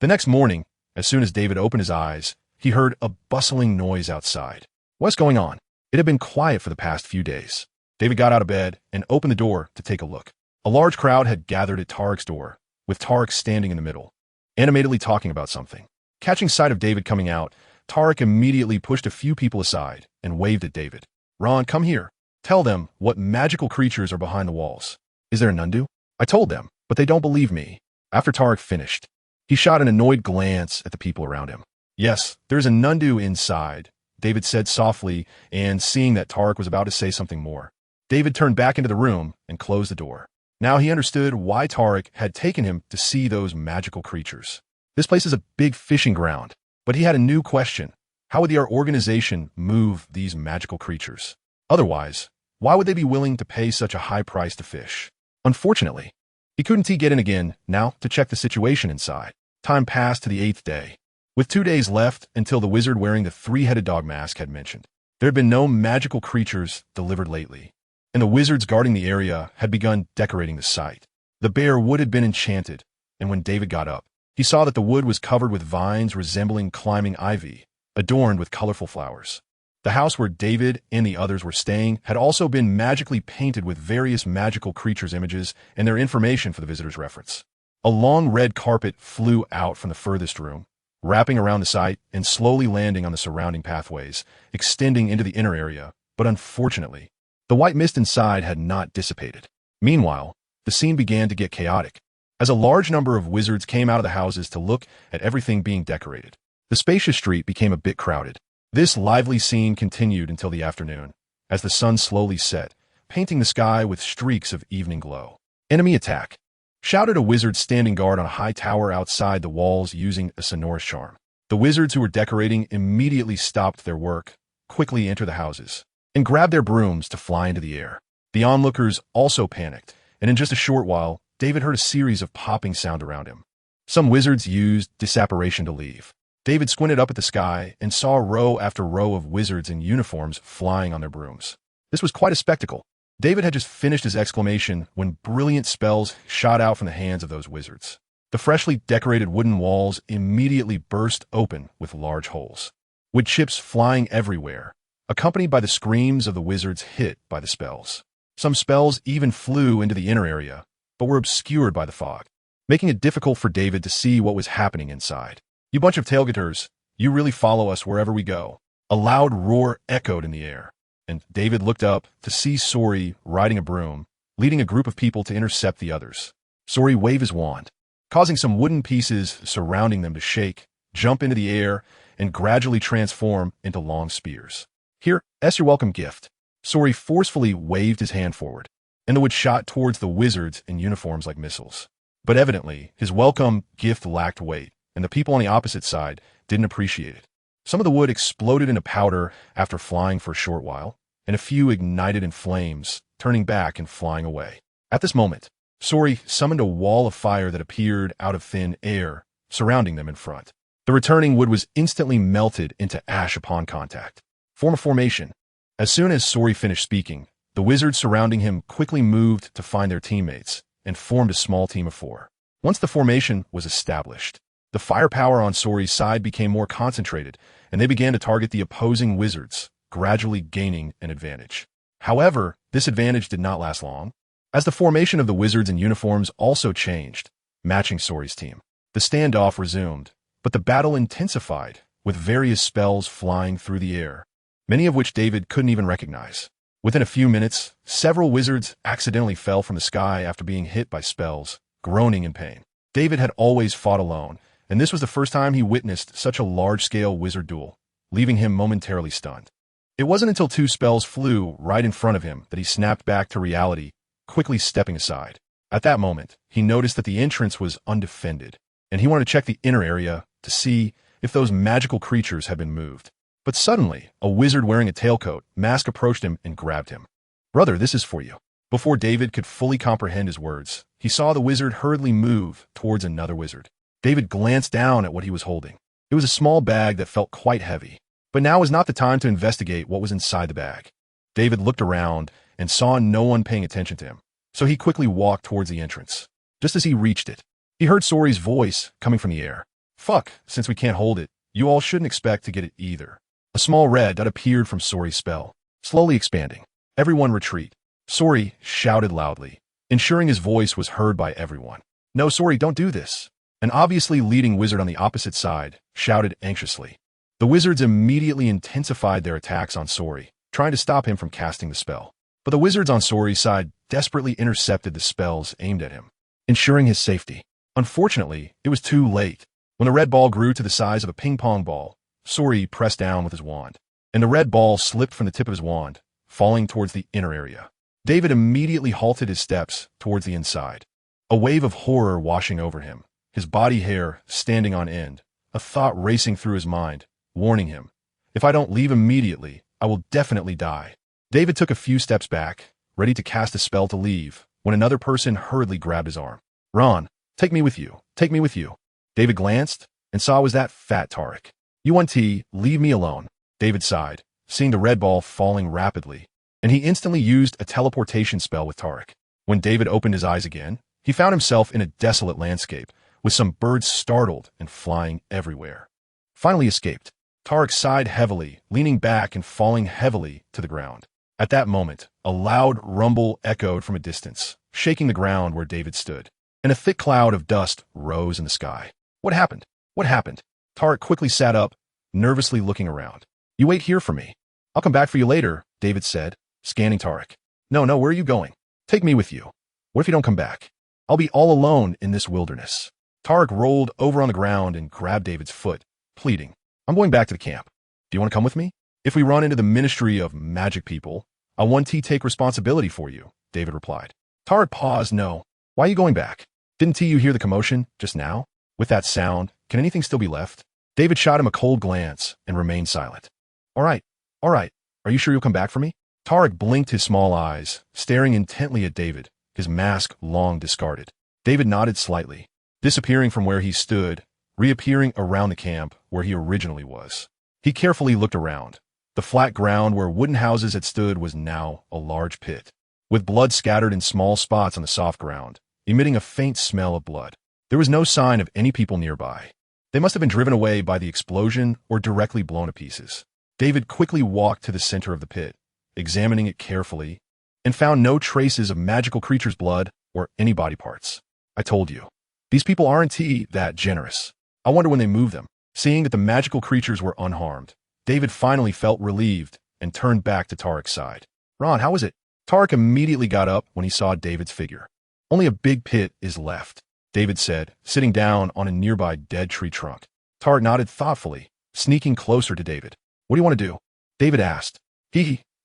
The next morning, as soon as David opened his eyes, he heard a bustling noise outside. What's going on? It had been quiet for the past few days. David got out of bed and opened the door to take a look. A large crowd had gathered at Tarek's door, with Tarek standing in the middle, animatedly talking about something. Catching sight of David coming out, Tarek immediately pushed a few people aside and waved at David. "Ron, come here. Tell them what magical creatures are behind the walls." "Is there a nundu?" "I told them, but they don't believe me." After Tarek finished, he shot an annoyed glance at the people around him. "Yes, there's a nundu inside, David said softly, and seeing that Tarek was about to say something more, David turned back into the room and closed the door. Now he understood why Tarek had taken him to see those magical creatures. This place is a big fishing ground, but he had a new question. How would our organization move these magical creatures? Otherwise, why would they be willing to pay such a high price to fish? Unfortunately, he couldn't get in again now to check the situation inside. Time passed to the 8th day. With 2 days left until the wizard wearing the three-headed dog mask had mentioned, there had been no magical creatures delivered lately, and the wizards guarding the area had begun decorating the site. The bare wood had been enchanted, and when David got up, he saw that the wood was covered with vines resembling climbing ivy, adorned with colorful flowers. The house where David and the others were staying had also been magically painted with various magical creatures' images and their information for the visitors' reference. A long red carpet flew out from the furthest room, wrapping around the site and slowly landing on the surrounding pathways, extending into the inner area, but unfortunately, the white mist inside had not dissipated. Meanwhile, the scene began to get chaotic, as a large number of wizards came out of the houses to look at everything being decorated. The spacious street became a bit crowded. This lively scene continued until the afternoon, as the sun slowly set, painting the sky with streaks of evening glow. "Enemy attack!" shouted a wizard standing guard on a high tower outside the walls using a sonorous charm. The wizards who were decorating immediately stopped their work, quickly entered the houses, and grabbed their brooms to fly into the air. The onlookers also panicked, and in just a short while, David heard a series of popping sound around him. Some wizards used disapparation to leave. David squinted up at the sky and saw row after row of wizards in uniforms flying on their brooms. This was quite a spectacle. David had just finished his exclamation when brilliant spells shot out from the hands of those wizards. The freshly decorated wooden walls immediately burst open with large holes, with chips flying everywhere, accompanied by the screams of the wizards hit by the spells. Some spells even flew into the inner area, but were obscured by the fog, making it difficult for David to see what was happening inside. "You bunch of tailgaters, you really follow us wherever we go." A loud roar echoed in the air, and David looked up to see Sori riding a broom, leading a group of people to intercept the others. Sori waved his wand, causing some wooden pieces surrounding them to shake, jump into the air, and gradually transform into long spears. "Here, as your welcome gift." Sori forcefully waved his hand forward, and the wood shot towards the wizards in uniforms like missiles. But evidently, his welcome gift lacked weight, and the people on the opposite side didn't appreciate it. Some of the wood exploded into powder after flying for a short while, and a few ignited in flames, turning back and flying away. At this moment, Sori summoned a wall of fire that appeared out of thin air, surrounding them in front. The returning wood was instantly melted into ash upon contact. "Form a formation." As soon as Sori finished speaking, the wizards surrounding him quickly moved to find their teammates and formed a small team of 4. Once the formation was established, the firepower on Sori's side became more concentrated, and they began to target the opposing wizards, gradually gaining an advantage. However, this advantage did not last long, as the formation of the wizards in uniforms also changed, matching Sori's team. The standoff resumed, but the battle intensified, with various spells flying through the air, many of which David couldn't even recognize. Within a few minutes, several wizards accidentally fell from the sky after being hit by spells, groaning in pain. David had always fought alone, and this was the first time he witnessed such a large-scale wizard duel, leaving him momentarily stunned. It wasn't until 2 spells flew right in front of him that he snapped back to reality, quickly stepping aside. At that moment, he noticed that the entrance was undefended, and he wanted to check the inner area to see if those magical creatures had been moved. But suddenly, a wizard wearing a tailcoat mask approached him and grabbed him. "Brother, this is for you." Before David could fully comprehend his words, he saw the wizard hurriedly move towards another wizard. David glanced down at what he was holding. It was a small bag that felt quite heavy, but now was not the time to investigate what was inside the bag. David looked around and saw no one paying attention to him, so he quickly walked towards the entrance. Just as he reached it, he heard Sori's voice coming from the air. "Fuck, since we can't hold it, you all shouldn't expect to get it either." A small red dot appeared from Sori's spell, slowly expanding. "Everyone retreat." Sori shouted loudly, ensuring his voice was heard by everyone. "No, Sori, don't do this." An obviously leading wizard on the opposite side shouted anxiously. The wizards immediately intensified their attacks on Sori, trying to stop him from casting the spell. But the wizards on Sori's side desperately intercepted the spells aimed at him, ensuring his safety. Unfortunately, it was too late. When the red ball grew to the size of a ping-pong ball, Sori pressed down with his wand. and the red ball slipped from the tip of his wand, falling towards the inner area. David immediately halted his steps towards the inside, a wave of horror washing over him, his body hair standing on end, a thought racing through his mind, warning him, if I don't leave immediately, I will definitely die. David took a few steps back, ready to cast a spell to leave, when another person hurriedly grabbed his arm. Ron, take me with you, take me with you. David glanced and saw it was that fat Tarek. UNT, leave me alone. David sighed, seeing the red ball falling rapidly, and he instantly used a teleportation spell with Tarek. When David opened his eyes again, he found himself in a desolate landscape, with some birds startled and flying everywhere. Finally escaped. Tarek sighed heavily, leaning back and falling heavily to the ground. At that moment, a loud rumble echoed from a distance, shaking the ground where David stood, and a thick cloud of dust rose in the sky. What happened? What happened? Tarek quickly sat up, nervously looking around. You wait here for me. I'll come back for you later, David said, scanning Tarek. No, where are you going? Take me with you. What if you don't come back? I'll be all alone in this wilderness. Tarek rolled over on the ground and grabbed David's foot, pleading, I'm going back to the camp. Do you want to come with me? If we run into the Ministry of Magic people, I'll 1T take responsibility for you, David replied. Tarek paused. No. Why are you going back? Didn't you hear the commotion just now? With that sound, can anything still be left? David shot him a cold glance and remained silent. All right. Are you sure you'll come back for me? Tarek blinked his small eyes, staring intently at David, his mask long discarded. David nodded slightly, disappearing from where he stood, reappearing around the camp where he originally was. He carefully looked around. The flat ground where wooden houses had stood was now a large pit, with blood scattered in small spots on the soft ground, emitting a faint smell of blood. There was no sign of any people nearby. They must have been driven away by the explosion or directly blown to pieces. David quickly walked to the center of the pit, examining it carefully, and found no traces of magical creature's blood or any body parts. I told you, these people aren't that generous. I wonder when they move them. Seeing that the magical creatures were unharmed, David finally felt relieved and turned back to Tarek's side. Ron, how is it? Tarek immediately got up when he saw David's figure. Only a big pit is left, David said, sitting down on a nearby dead tree trunk. Tarek nodded thoughtfully, sneaking closer to David. What do you want to do? David asked.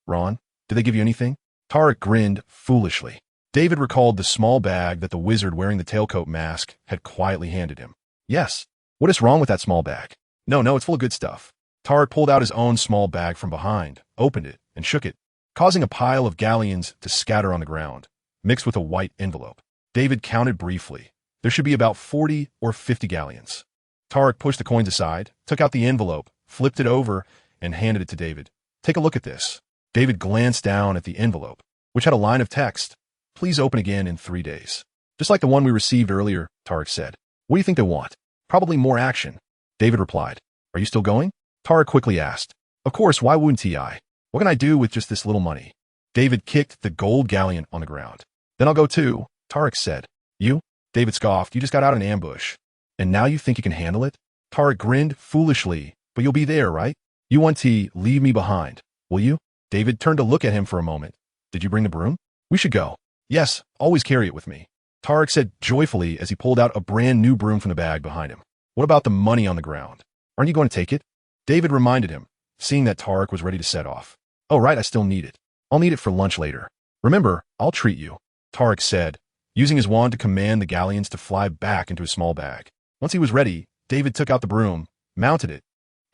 Ron, did they give you anything? Tarek grinned foolishly. David recalled the small bag that the wizard wearing the tailcoat mask had quietly handed him. Yes. What is wrong with that small bag? No, it's full of good stuff. Tarek pulled out his own small bag from behind, opened it, and shook it, causing a pile of galleons to scatter on the ground, mixed with a white envelope. David counted briefly. There should be about 40 or 50 galleons. Tarek pushed the coins aside, took out the envelope, flipped it over, and handed it to David. Take a look at this. David glanced down at the envelope, which had a line of text. Please open again in 3 days. Just like the one we received earlier, Tarek said. What do you think they want? Probably more action. David replied. Are you still going? Tarek quickly asked. Of course, why wouldn't I? What can I do with just this little money? David kicked the gold galleon on the ground. Then I'll go too, Tarek said. You? David scoffed. You just got out of an ambush. And now you think you can handle it? Tarek grinned foolishly. But you'll be there, right? You want to leave me behind, will you? David turned to look at him for a moment. Did you bring the broom? We should go. Yes, always carry it with me. Tarek said joyfully as he pulled out a brand new broom from the bag behind him. What about the money on the ground? Aren't you going to take it? David reminded him, seeing that Tarek was ready to set off. Oh, right, I still need it. I'll need it for lunch later. Remember, I'll treat you, Tarek said, using his wand to command the galleons to fly back into a small bag. Once he was ready, David took out the broom, mounted it,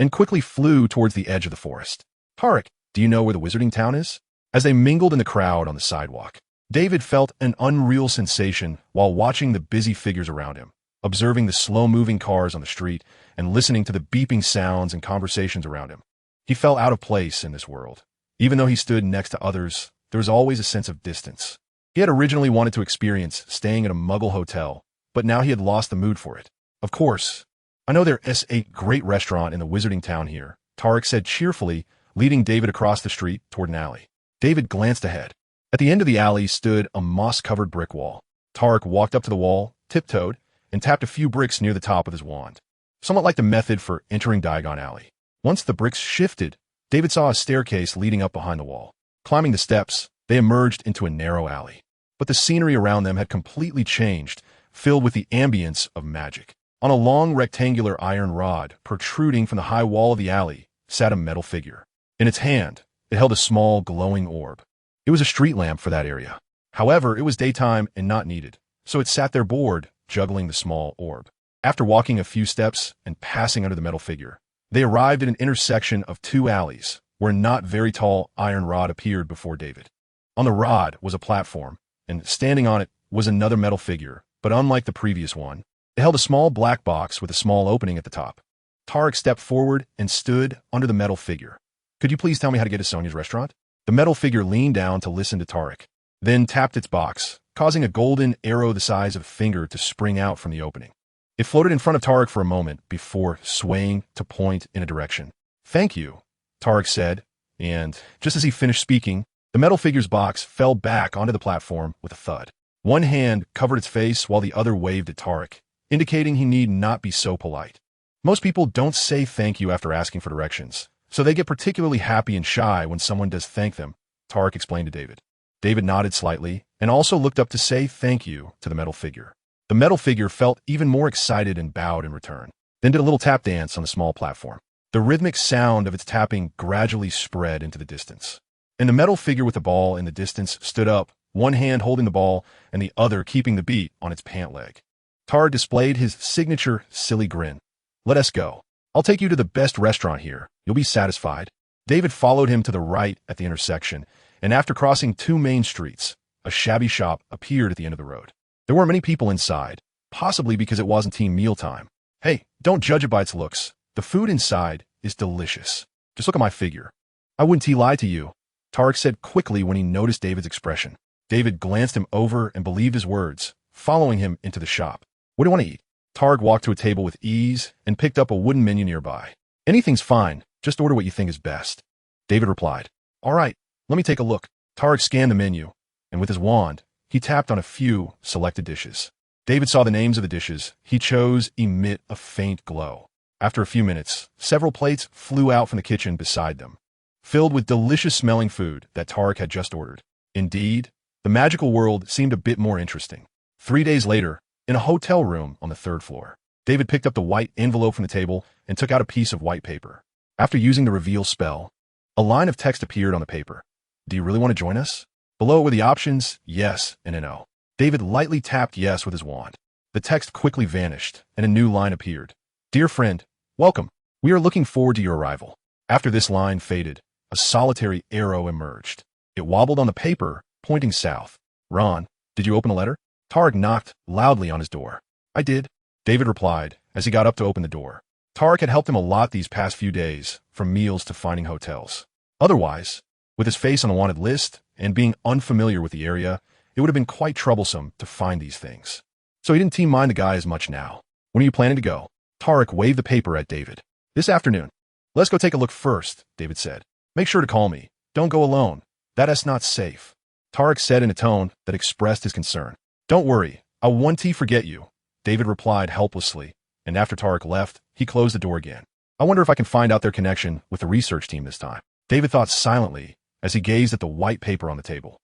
and quickly flew towards the edge of the forest. Tarek, do you know where the wizarding town is? As they mingled in the crowd on the sidewalk, David felt an unreal sensation while watching the busy figures around him, observing the slow-moving cars on the street and listening to the beeping sounds and conversations around him. He felt out of place in this world. Even though he stood next to others, there was always a sense of distance. He had originally wanted to experience staying at a Muggle hotel, but now he had lost the mood for it. Of course, I know there's a great restaurant in the wizarding town here, Tarek said cheerfully, leading David across the street toward an alley. David glanced ahead. At the end of the alley stood a moss-covered brick wall. Tarek walked up to the wall, tiptoed, and tapped a few bricks near the top with his wand, somewhat like the method for entering Diagon Alley. Once the bricks shifted, David saw a staircase leading up behind the wall. Climbing the steps, they emerged into a narrow alley. But the scenery around them had completely changed, filled with the ambience of magic. On a long rectangular iron rod protruding from the high wall of the alley sat a metal figure. In its hand, it held a small, glowing orb. It was a street lamp for that area. However, it was daytime and not needed, so it sat there bored, juggling the small orb. After walking a few steps and passing under the metal figure, they arrived at an intersection of two alleys, where a not very tall iron rod appeared before David. On the rod was a platform, and standing on it was another metal figure, but unlike the previous one, it held a small black box with a small opening at the top. Tarek stepped forward and stood under the metal figure. "Could you please tell me how to get to Sonia's restaurant?" The metal figure leaned down to listen to Tarek, then tapped its box, causing a golden arrow the size of a finger to spring out from the opening. It floated in front of Tarek for a moment before swaying to point in a direction. "Thank you," Tarek said, and just as he finished speaking, the metal figure's box fell back onto the platform with a thud. One hand covered its face while the other waved at Tarek, indicating he need not be so polite. Most people don't say thank you after asking for directions, so they get particularly happy and shy when someone does thank them, Tarek explained to David. David nodded slightly and also looked up to say thank you to the metal figure. The metal figure felt even more excited and bowed in return, then did a little tap dance on the small platform. The rhythmic sound of its tapping gradually spread into the distance, and the metal figure with the ball in the distance stood up, one hand holding the ball and the other keeping the beat on its pant leg. Tarek displayed his signature silly grin. "Let us go. I'll take you to the best restaurant here. You'll be satisfied." David followed him to the right at the intersection, and after crossing two main streets, a shabby shop appeared at the end of the road. There weren't many people inside, possibly because it wasn't team mealtime. "Hey, don't judge it by its looks. The food inside is delicious. Just look at my figure." "I wouldn't lie to you," Tarek said quickly when he noticed David's expression. David glanced him over and believed his words, following him into the shop. "What do you want to eat?" Tarek walked to a table with ease and picked up a wooden menu nearby. "Anything's fine. Just order what you think is best." David replied. "All right, let me take a look." Tarek scanned the menu, and with his wand, he tapped on a few selected dishes. David saw the names of the dishes he chose emit a faint glow. After a few minutes, several plates flew out from the kitchen beside them, filled with delicious-smelling food that Tarek had just ordered. Indeed, the magical world seemed a bit more interesting. 3 days later, in a hotel room on the 3rd floor, David picked up the white envelope from the table and took out a piece of white paper. After using the reveal spell, a line of text appeared on the paper. "Do you really want to join us?" Below were the options, yes and a no. David lightly tapped yes with his wand. The text quickly vanished, and a new line appeared. "Dear friend, welcome. We are looking forward to your arrival." After this line faded, a solitary arrow emerged. It wobbled on the paper, pointing south. "Ron, did you open a letter?" Tarek knocked loudly on his door. "I did," David replied as he got up to open the door. Tarek had helped him a lot these past few days, from meals to finding hotels. Otherwise, with his face on the wanted list and being unfamiliar with the area, it would have been quite troublesome to find these things. So he didn't mind the guy as much now. "When are you planning to go?" Tarek waved the paper at David. "This afternoon." "Let's go take a look first," David said. "Make sure to call me. Don't go alone. That's not safe," Tarek said in a tone that expressed his concern. "Don't worry, I won't forget you," David replied helplessly, and after Tarek left, he closed the door again. "I wonder if I can find out their connection with the research team this time," David thought silently as he gazed at the white paper on the table.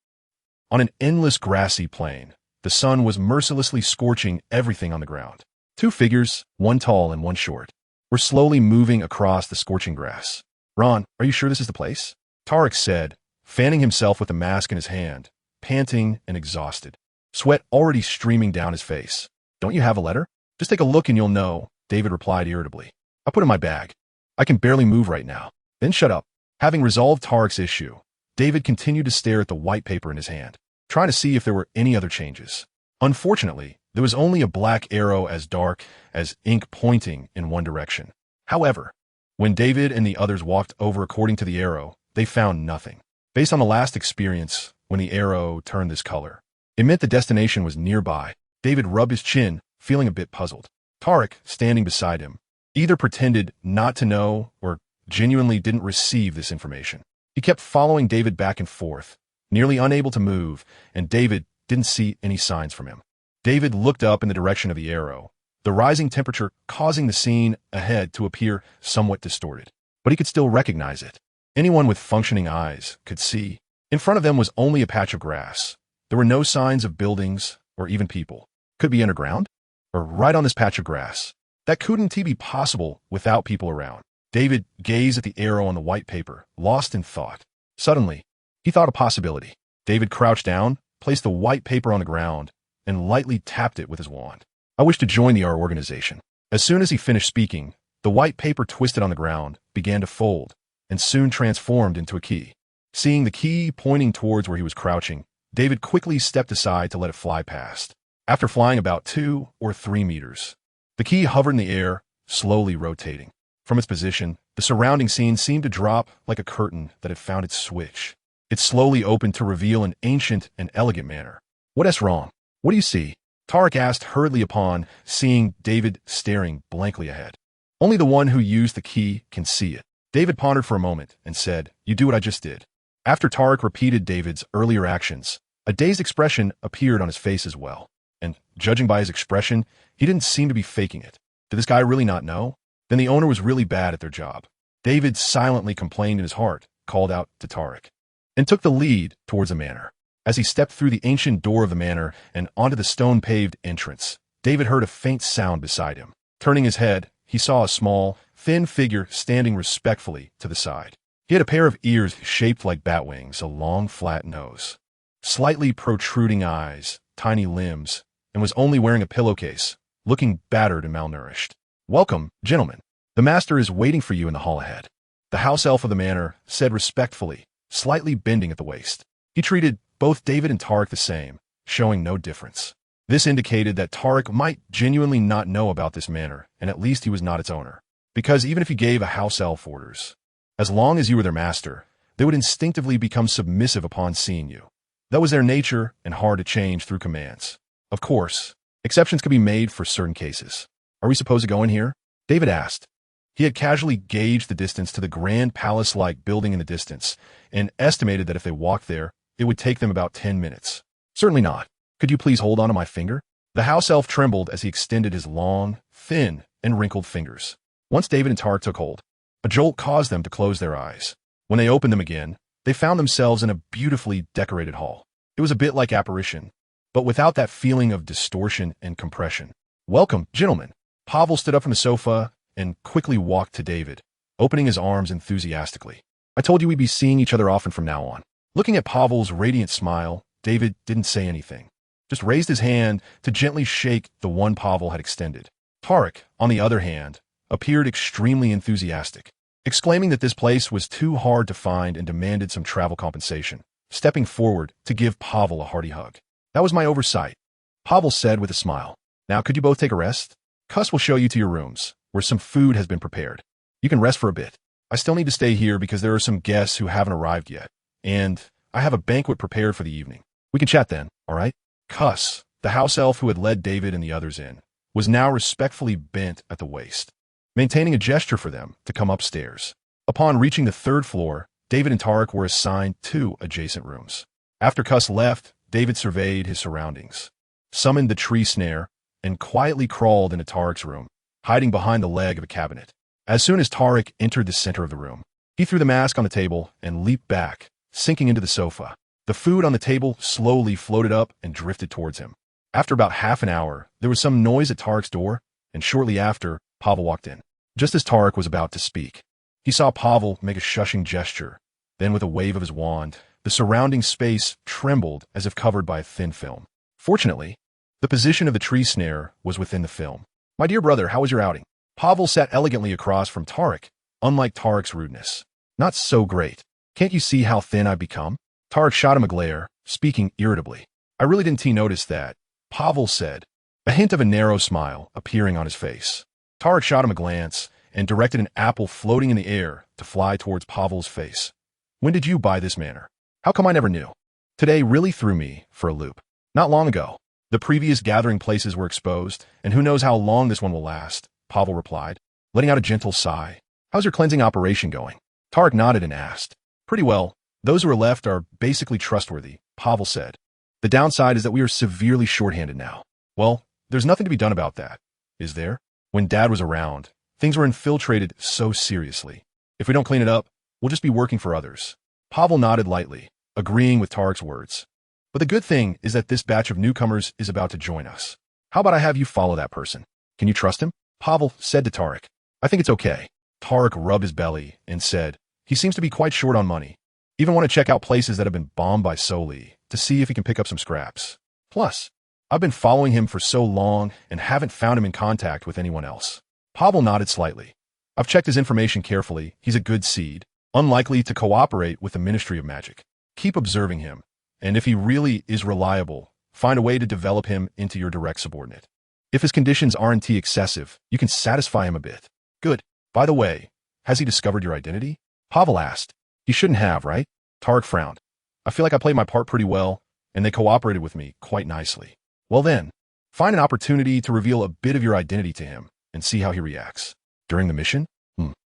On an endless grassy plain, the sun was mercilessly scorching everything on the ground. Two figures, one tall and one short, were slowly moving across the scorching grass. "Ron, are you sure this is the place?" Tarek said, fanning himself with the mask in his hand, panting and exhausted, sweat already streaming down his face. "Don't you have a letter?" "Just take a look and you'll know," David replied irritably. "I put it in my bag. I can barely move right now." "Then shut up." Having resolved Tarek's issue, David continued to stare at the white paper in his hand, trying to see if there were any other changes. Unfortunately, there was only a black arrow as dark as ink pointing in one direction. However, when David and the others walked over according to the arrow, they found nothing. Based on the last experience, when the arrow turned this color, it meant the destination was nearby. David rubbed his chin, feeling a bit puzzled. Tarek, standing beside him, either pretended not to know or genuinely didn't receive this information. He kept following David back and forth, nearly unable to move, and David didn't see any signs from him. David looked up in the direction of the arrow, the rising temperature causing the scene ahead to appear somewhat distorted. But he could still recognize it. Anyone with functioning eyes could see. In front of them was only a patch of grass. There were no signs of buildings or even people. Could be underground? Or right on this patch of grass. That couldn't be possible without people around. David gazed at the arrow on the white paper, lost in thought. Suddenly, he thought a possibility. David crouched down, placed the white paper on the ground, and lightly tapped it with his wand. I wish to join our organization. As soon as he finished speaking, the white paper twisted on the ground, began to fold, and soon transformed into a key. Seeing the key pointing towards where he was crouching, David quickly stepped aside to let it fly past. After flying about 2 or 3 meters, the key hovered in the air, slowly rotating. From its position, the surrounding scene seemed to drop like a curtain that had found its switch. It slowly opened to reveal an ancient and elegant manor. "What's wrong? What do you see?" Tarek asked hurriedly upon seeing David staring blankly ahead. "Only the one who used the key can see it." David pondered for a moment and said, "You do what I just did." After Tarek repeated David's earlier actions, a dazed expression appeared on his face as well. And, judging by his expression, he didn't seem to be faking it. Did this guy really not know? Then the owner was really bad at their job. David silently complained in his heart, called out to Tarek, and took the lead towards the manor. As he stepped through the ancient door of the manor and onto the stone-paved entrance, David heard a faint sound beside him. Turning his head, he saw a small, thin figure standing respectfully to the side. He had a pair of ears shaped like bat wings, a long, flat nose, slightly protruding eyes, tiny limbs, and was only wearing a pillowcase, looking battered and malnourished. "Welcome, gentlemen. The master is waiting for you in the hall ahead," the house elf of the manor said respectfully, slightly bending at the waist. He treated both David and Tarek the same, showing no difference. This indicated that Tarek might genuinely not know about this manor, and at least he was not its owner. Because even if he gave a house elf orders, as long as you were their master, they would instinctively become submissive upon seeing you. That was their nature and hard to change through commands. Of course, exceptions could be made for certain cases. "Are we supposed to go in here?" David asked. He had casually gauged the distance to the grand palace-like building in the distance and estimated that if they walked there, it would take them about 10 minutes. "Certainly not. Could you please hold on to my finger?" The house elf trembled as he extended his long, thin, and wrinkled fingers. Once David and Tarek took hold, a jolt caused them to close their eyes. When they opened them again, they found themselves in a beautifully decorated hall. It was a bit like apparition, but without that feeling of distortion and compression. "Welcome, gentlemen." Pavel stood up from the sofa and quickly walked to David, opening his arms enthusiastically. "I told you we'd be seeing each other often from now on." Looking at Pavel's radiant smile, David didn't say anything, just raised his hand to gently shake the one Pavel had extended. Tarek, on the other hand, appeared extremely enthusiastic, exclaiming that this place was too hard to find and demanded some travel compensation, stepping forward to give Pavel a hearty hug. "That was my oversight," Pavel said with a smile. "Now could you both take a rest? Cuss will show you to your rooms, where some food has been prepared. You can rest for a bit. I still need to stay here because there are some guests who haven't arrived yet, and I have a banquet prepared for the evening. We can chat then, all right?" Cuss, the house elf who had led David and the others in, was now respectfully bent at the waist, maintaining a gesture for them to come upstairs. Upon reaching the 3rd floor, David and Tarek were assigned 2 adjacent rooms. After Cuss left, David surveyed his surroundings, summoned the tree snare, and quietly crawled into Tarek's room, hiding behind the leg of a cabinet. As soon as Tarek entered the center of the room, he threw the mask on the table and leaped back, sinking into the sofa. The food on the table slowly floated up and drifted towards him. After about half an hour, there was some noise at Tarek's door, and shortly after, Pavel walked in. Just as Tarek was about to speak, he saw Pavel make a shushing gesture. Then with a wave of his wand, the surrounding space trembled as if covered by a thin film. Fortunately, the position of the tree snare was within the film. "My dear brother, how was your outing?" Pavel sat elegantly across from Tarek, unlike Tarek's rudeness. "Not so great. Can't you see how thin I've become?" Tarek shot him a glare, speaking irritably. "I really didn't notice that," Pavel said, a hint of a narrow smile appearing on his face. Tarek shot him a glance and directed an apple floating in the air to fly towards Pavel's face. "When did you buy this manor? How come I never knew?" Today really threw me for a loop. Not long ago. The previous gathering places were exposed, and who knows how long this one will last, Pavel replied, letting out a gentle sigh. "How's your cleansing operation going?" Tarek nodded and asked. "Pretty well. Those who are left are basically trustworthy," Pavel said. "The downside is that we are severely shorthanded now." "Well, there's nothing to be done about that, is there?" When Dad was around, things were infiltrated so seriously. "If we don't clean it up, we'll just be working for others." Pavel nodded lightly, agreeing with Tarek's words. "But the good thing is that this batch of newcomers is about to join us. How about I have you follow that person? Can you trust him?" Pavel said to Tarek. "I think it's okay." Tarek rubbed his belly and said, he seems to be quite short on money. Even want to check out places that have been bombed by Soli to see if he can pick up some scraps. Plus, I've been following him for so long and haven't found him in contact with anyone else. Pavel nodded slightly. I've checked his information carefully. He's a good seed, unlikely to cooperate with the Ministry of Magic. Keep observing him, and if he really is reliable, find a way to develop him into your direct subordinate. If his conditions aren't excessive, you can satisfy him a bit. Good. By the way, has he discovered your identity? Pavel asked. He shouldn't have, right? Tarek frowned. I feel like I played my part pretty well, and they cooperated with me quite nicely. Well then, find an opportunity to reveal a bit of your identity to him and see how he reacts. During the mission?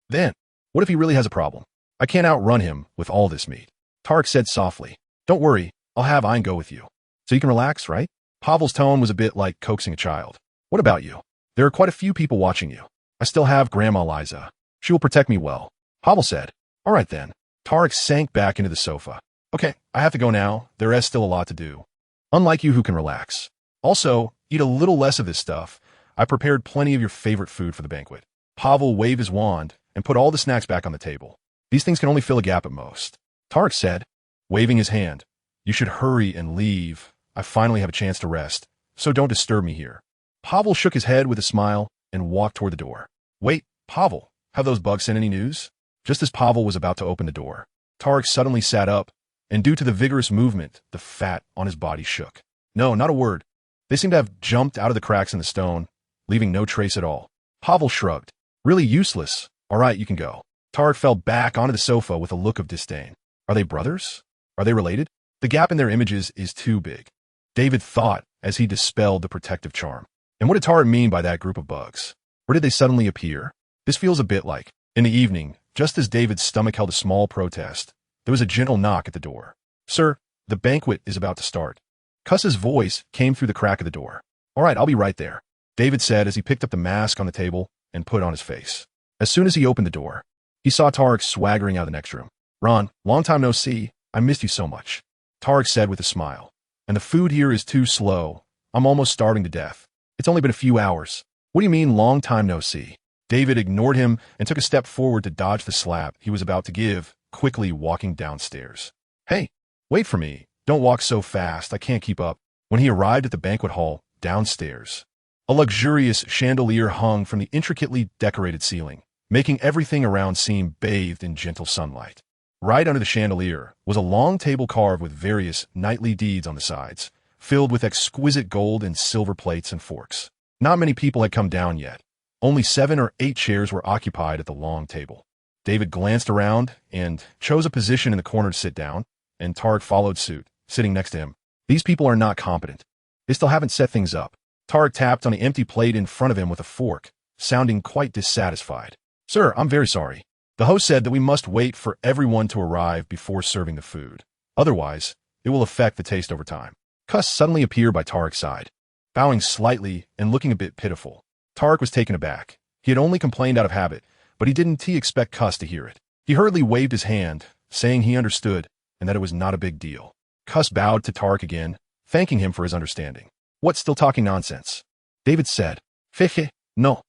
Then, what if he really has a problem? I can't outrun him with all this meat. Tarek said softly. Don't worry, I'll have Ein go with you. So you can relax, right? Pavel's tone was a bit like coaxing a child. What about you? There are quite a few people watching you. I still have Grandma Liza. She will protect me well. Pavel said. All right then. Tarek sank back into the sofa. Okay, I have to go now. There is still a lot to do. Unlike you who can relax. Also, eat a little less of this stuff. I prepared plenty of your favorite food for the banquet. Pavel waved his wand and put all the snacks back on the table. These things can only fill a gap at most. Tarek said, waving his hand. You should hurry and leave. I finally have a chance to rest, so don't disturb me here. Pavel shook his head with a smile and walked toward the door. Wait, Pavel, have those bugs sent any news? Just as Pavel was about to open the door, Tarek suddenly sat up, and due to the vigorous movement, the fat on his body shook. No, not a word. They seem to have jumped out of the cracks in the stone, leaving no trace at all. Pavel shrugged. Really useless. All right, you can go. Tarek fell back onto the sofa with a look of disdain. Are they brothers? Are they related? The gap in their images is too big. David thought as he dispelled the protective charm. And what did Tarek mean by that group of bugs? Where did they suddenly appear? This feels a bit like, in the evening, just as David's stomach held a small protest, there was a gentle knock at the door. Sir, the banquet is about to start. Cuss's voice came through the crack of the door. All right, I'll be right there, David said as he picked up the mask on the table and put on his face. As soon as he opened the door, he saw Tarek swaggering out of the next room. Ron, long time no see. I missed you so much, Tarek said with a smile. And the food here is too slow. I'm almost starving to death. It's only been a few hours. What do you mean, long time no see? David ignored him and took a step forward to dodge the slap he was about to give, quickly walking downstairs. Hey, wait for me. Don't walk so fast. I can't keep up. When he arrived at the banquet hall, downstairs, a luxurious chandelier hung from the intricately decorated ceiling, making everything around seem bathed in gentle sunlight. Right under the chandelier was a long table carved with various knightly deeds on the sides, filled with exquisite gold and silver plates and forks. Not many people had come down yet. Only 7 or 8 chairs were occupied at the long table. David glanced around and chose a position in the corner to sit down, and Tarek followed suit, sitting next to him. These people are not competent. They still haven't set things up. Tarek tapped on the empty plate in front of him with a fork, sounding quite dissatisfied. Sir, I'm very sorry. The host said that we must wait for everyone to arrive before serving the food. Otherwise, it will affect the taste over time. Cuss suddenly appeared by Tarek's side, bowing slightly and looking a bit pitiful. Tarek was taken aback. He had only complained out of habit, but he didn't expect Cuss to hear it. He hurriedly waved his hand, saying he understood and that it was not a big deal. Cuss bowed to Tarek again, thanking him for his understanding. What, still talking nonsense? David said. Feche, no.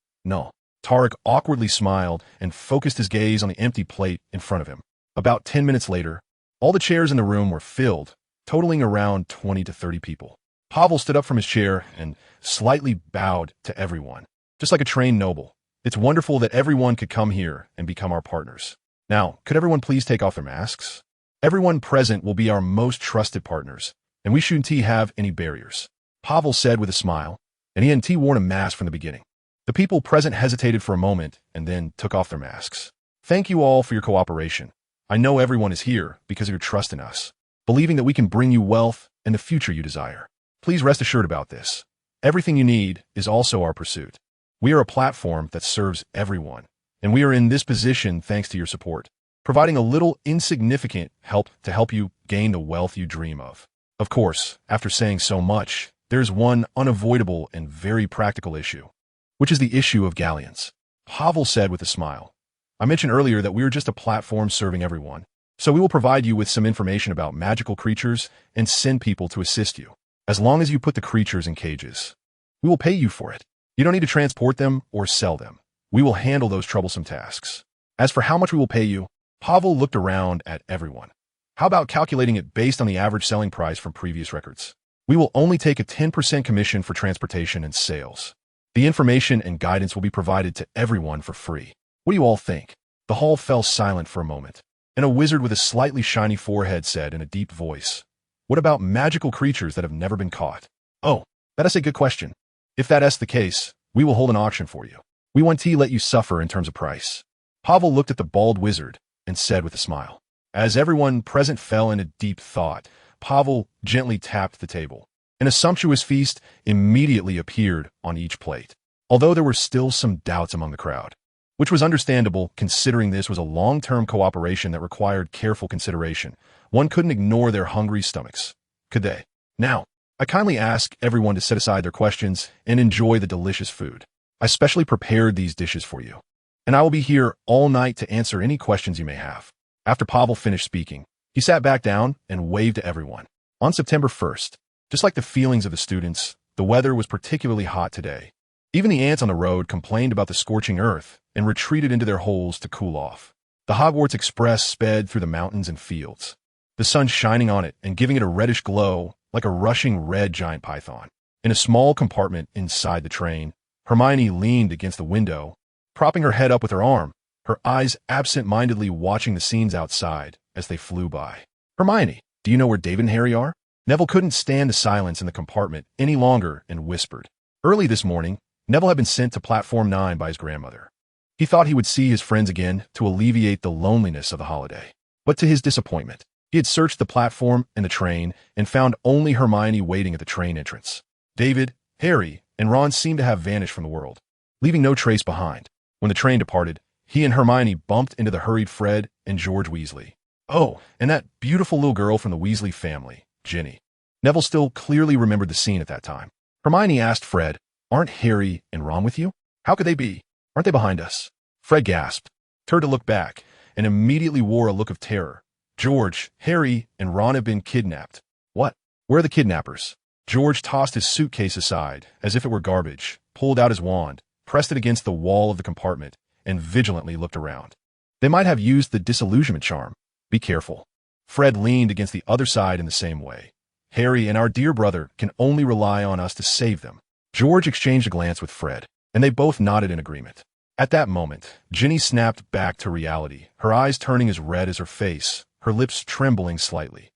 Tarek awkwardly smiled and focused his gaze on the empty plate in front of him. About 10 minutes later, all the chairs in the room were filled, totaling around 20 to 30 people. Pavel stood up from his chair and slightly bowed to everyone, just like a trained noble. It's wonderful that everyone could come here and become our partners. Now, could everyone please take off their masks? Everyone present will be our most trusted partners, and we shouldn't have any barriers, Pavel said with a smile, and he hadn't worn a mask from the beginning. The people present hesitated for a moment and then took off their masks. Thank you all for your cooperation. I know everyone is here because of your trust in us, believing that we can bring you wealth and the future you desire. Please rest assured about this. Everything you need is also our pursuit. We are a platform that serves everyone, and we are in this position thanks to your support, providing a little insignificant help to help you gain the wealth you dream of. Of course, after saying so much, there's one unavoidable and very practical issue, which is the issue of galleons. Pavel said with a smile. I mentioned earlier that we are just a platform serving everyone, so we will provide you with some information about magical creatures and send people to assist you. As long as you put the creatures in cages, we will pay you for it. You don't need to transport them or sell them. We will handle those troublesome tasks. As for how much we will pay you, Pavel looked around at everyone. How about calculating it based on the average selling price from previous records? We will only take a 10% commission for transportation and sales. The information and guidance will be provided to everyone for free. What do you all think? The hall fell silent for a moment, and a wizard with a slightly shiny forehead said in a deep voice, "What about magical creatures that have never been caught?" "Oh, that is a good question. If that is the case, we will hold an auction for you. We want to let you suffer in terms of price." Pavel looked at the bald wizard and said with a smile. As everyone present fell into deep thought, Pavel gently tapped the table, and a sumptuous feast immediately appeared on each plate, although there were still some doubts among the crowd, which was understandable considering this was a long-term cooperation that required careful consideration. One couldn't ignore their hungry stomachs, could they? Now, I kindly ask everyone to set aside their questions and enjoy the delicious food. I specially prepared these dishes for you, and I will be here all night to answer any questions you may have. After Pavel finished speaking, he sat back down and waved to everyone. On September 1st, just like the feelings of the students, the weather was particularly hot today. Even the ants on the road complained about the scorching earth and retreated into their holes to cool off. The Hogwarts Express sped through the mountains and fields, the sun shining on it and giving it a reddish glow like a rushing red giant python. In a small compartment inside the train, Hermione leaned against the window, propping her head up with her arm, her eyes absent-mindedly watching the scenes outside as they flew by. "Hermione, do you know where David and Harry are?" Neville couldn't stand the silence in the compartment any longer and whispered. Early this morning, Neville had been sent to Platform 9 by his grandmother. He thought he would see his friends again to alleviate the loneliness of the holiday. But to his disappointment, he had searched the platform and the train and found only Hermione waiting at the train entrance. David, Harry, and Ron seemed to have vanished from the world, leaving no trace behind. When the train departed, he and Hermione bumped into the hurried Fred and George Weasley. Oh, and that beautiful little girl from the Weasley family, Ginny. Neville still clearly remembered the scene at that time. Hermione asked Fred, "Aren't Harry and Ron with you? How could they be? Aren't they behind us?" Fred gasped, turned to look back, and immediately wore a look of terror. "George, Harry, and Ron have been kidnapped." "What? Where are the kidnappers?" George tossed his suitcase aside as if it were garbage, pulled out his wand, pressed it against the wall of the compartment, and vigilantly looked around. "They might have used the disillusionment charm. Be careful." Fred leaned against the other side in the same way. "Harry and our dear brother can only rely on us to save them." George exchanged a glance with Fred, and they both nodded in agreement. At that moment, Ginny snapped back to reality, her eyes turning as red as her face, her lips trembling slightly.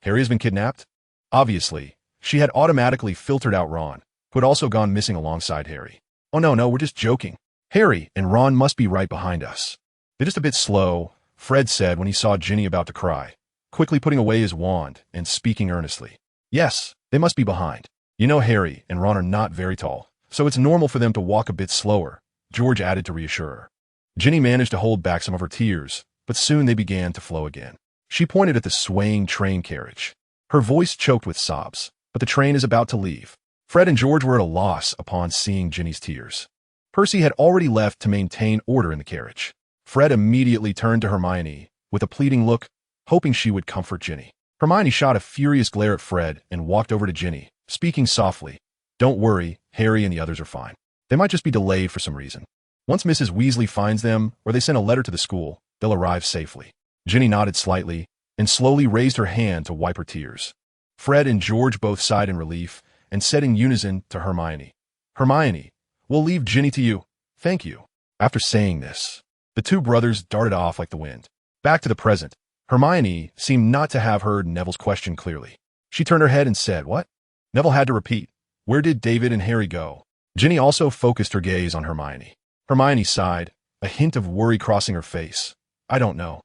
Harry has been kidnapped? Obviously, she had automatically filtered out Ron, who had also gone missing alongside Harry. "Oh no, we're just joking. Harry and Ron must be right behind us." "They're just a bit slow," Fred said when he saw Ginny about to cry, quickly putting away his wand and speaking earnestly. "Yes, they must be behind. You know Harry and Ron are not very tall, so it's normal for them to walk a bit slower," George added to reassure her. Ginny managed to hold back some of her tears, but soon they began to flow again. She pointed at the swaying train carriage. Her voice choked with sobs, but the train is about to leave. Fred and George were at a loss upon seeing Ginny's tears. Percy had already left to maintain order in the carriage. Fred immediately turned to Hermione with a pleading look, hoping she would comfort Ginny. Hermione shot a furious glare at Fred and walked over to Ginny, speaking softly. "Don't worry, Harry and the others are fine. They might just be delayed for some reason. Once Mrs. Weasley finds them or they send a letter to the school, they'll arrive safely." Ginny nodded slightly and slowly raised her hand to wipe her tears. Fred and George both sighed in relief and said in unison to Hermione, "Hermione, we'll leave Ginny to you. Thank you." After saying this, the two brothers darted off like the wind. Back to the present, Hermione seemed not to have heard Neville's question clearly. She turned her head and said, "What?" Neville had to repeat, "Where did David and Harry go?" Ginny also focused her gaze on Hermione. Hermione sighed, a hint of worry crossing her face. "I don't know.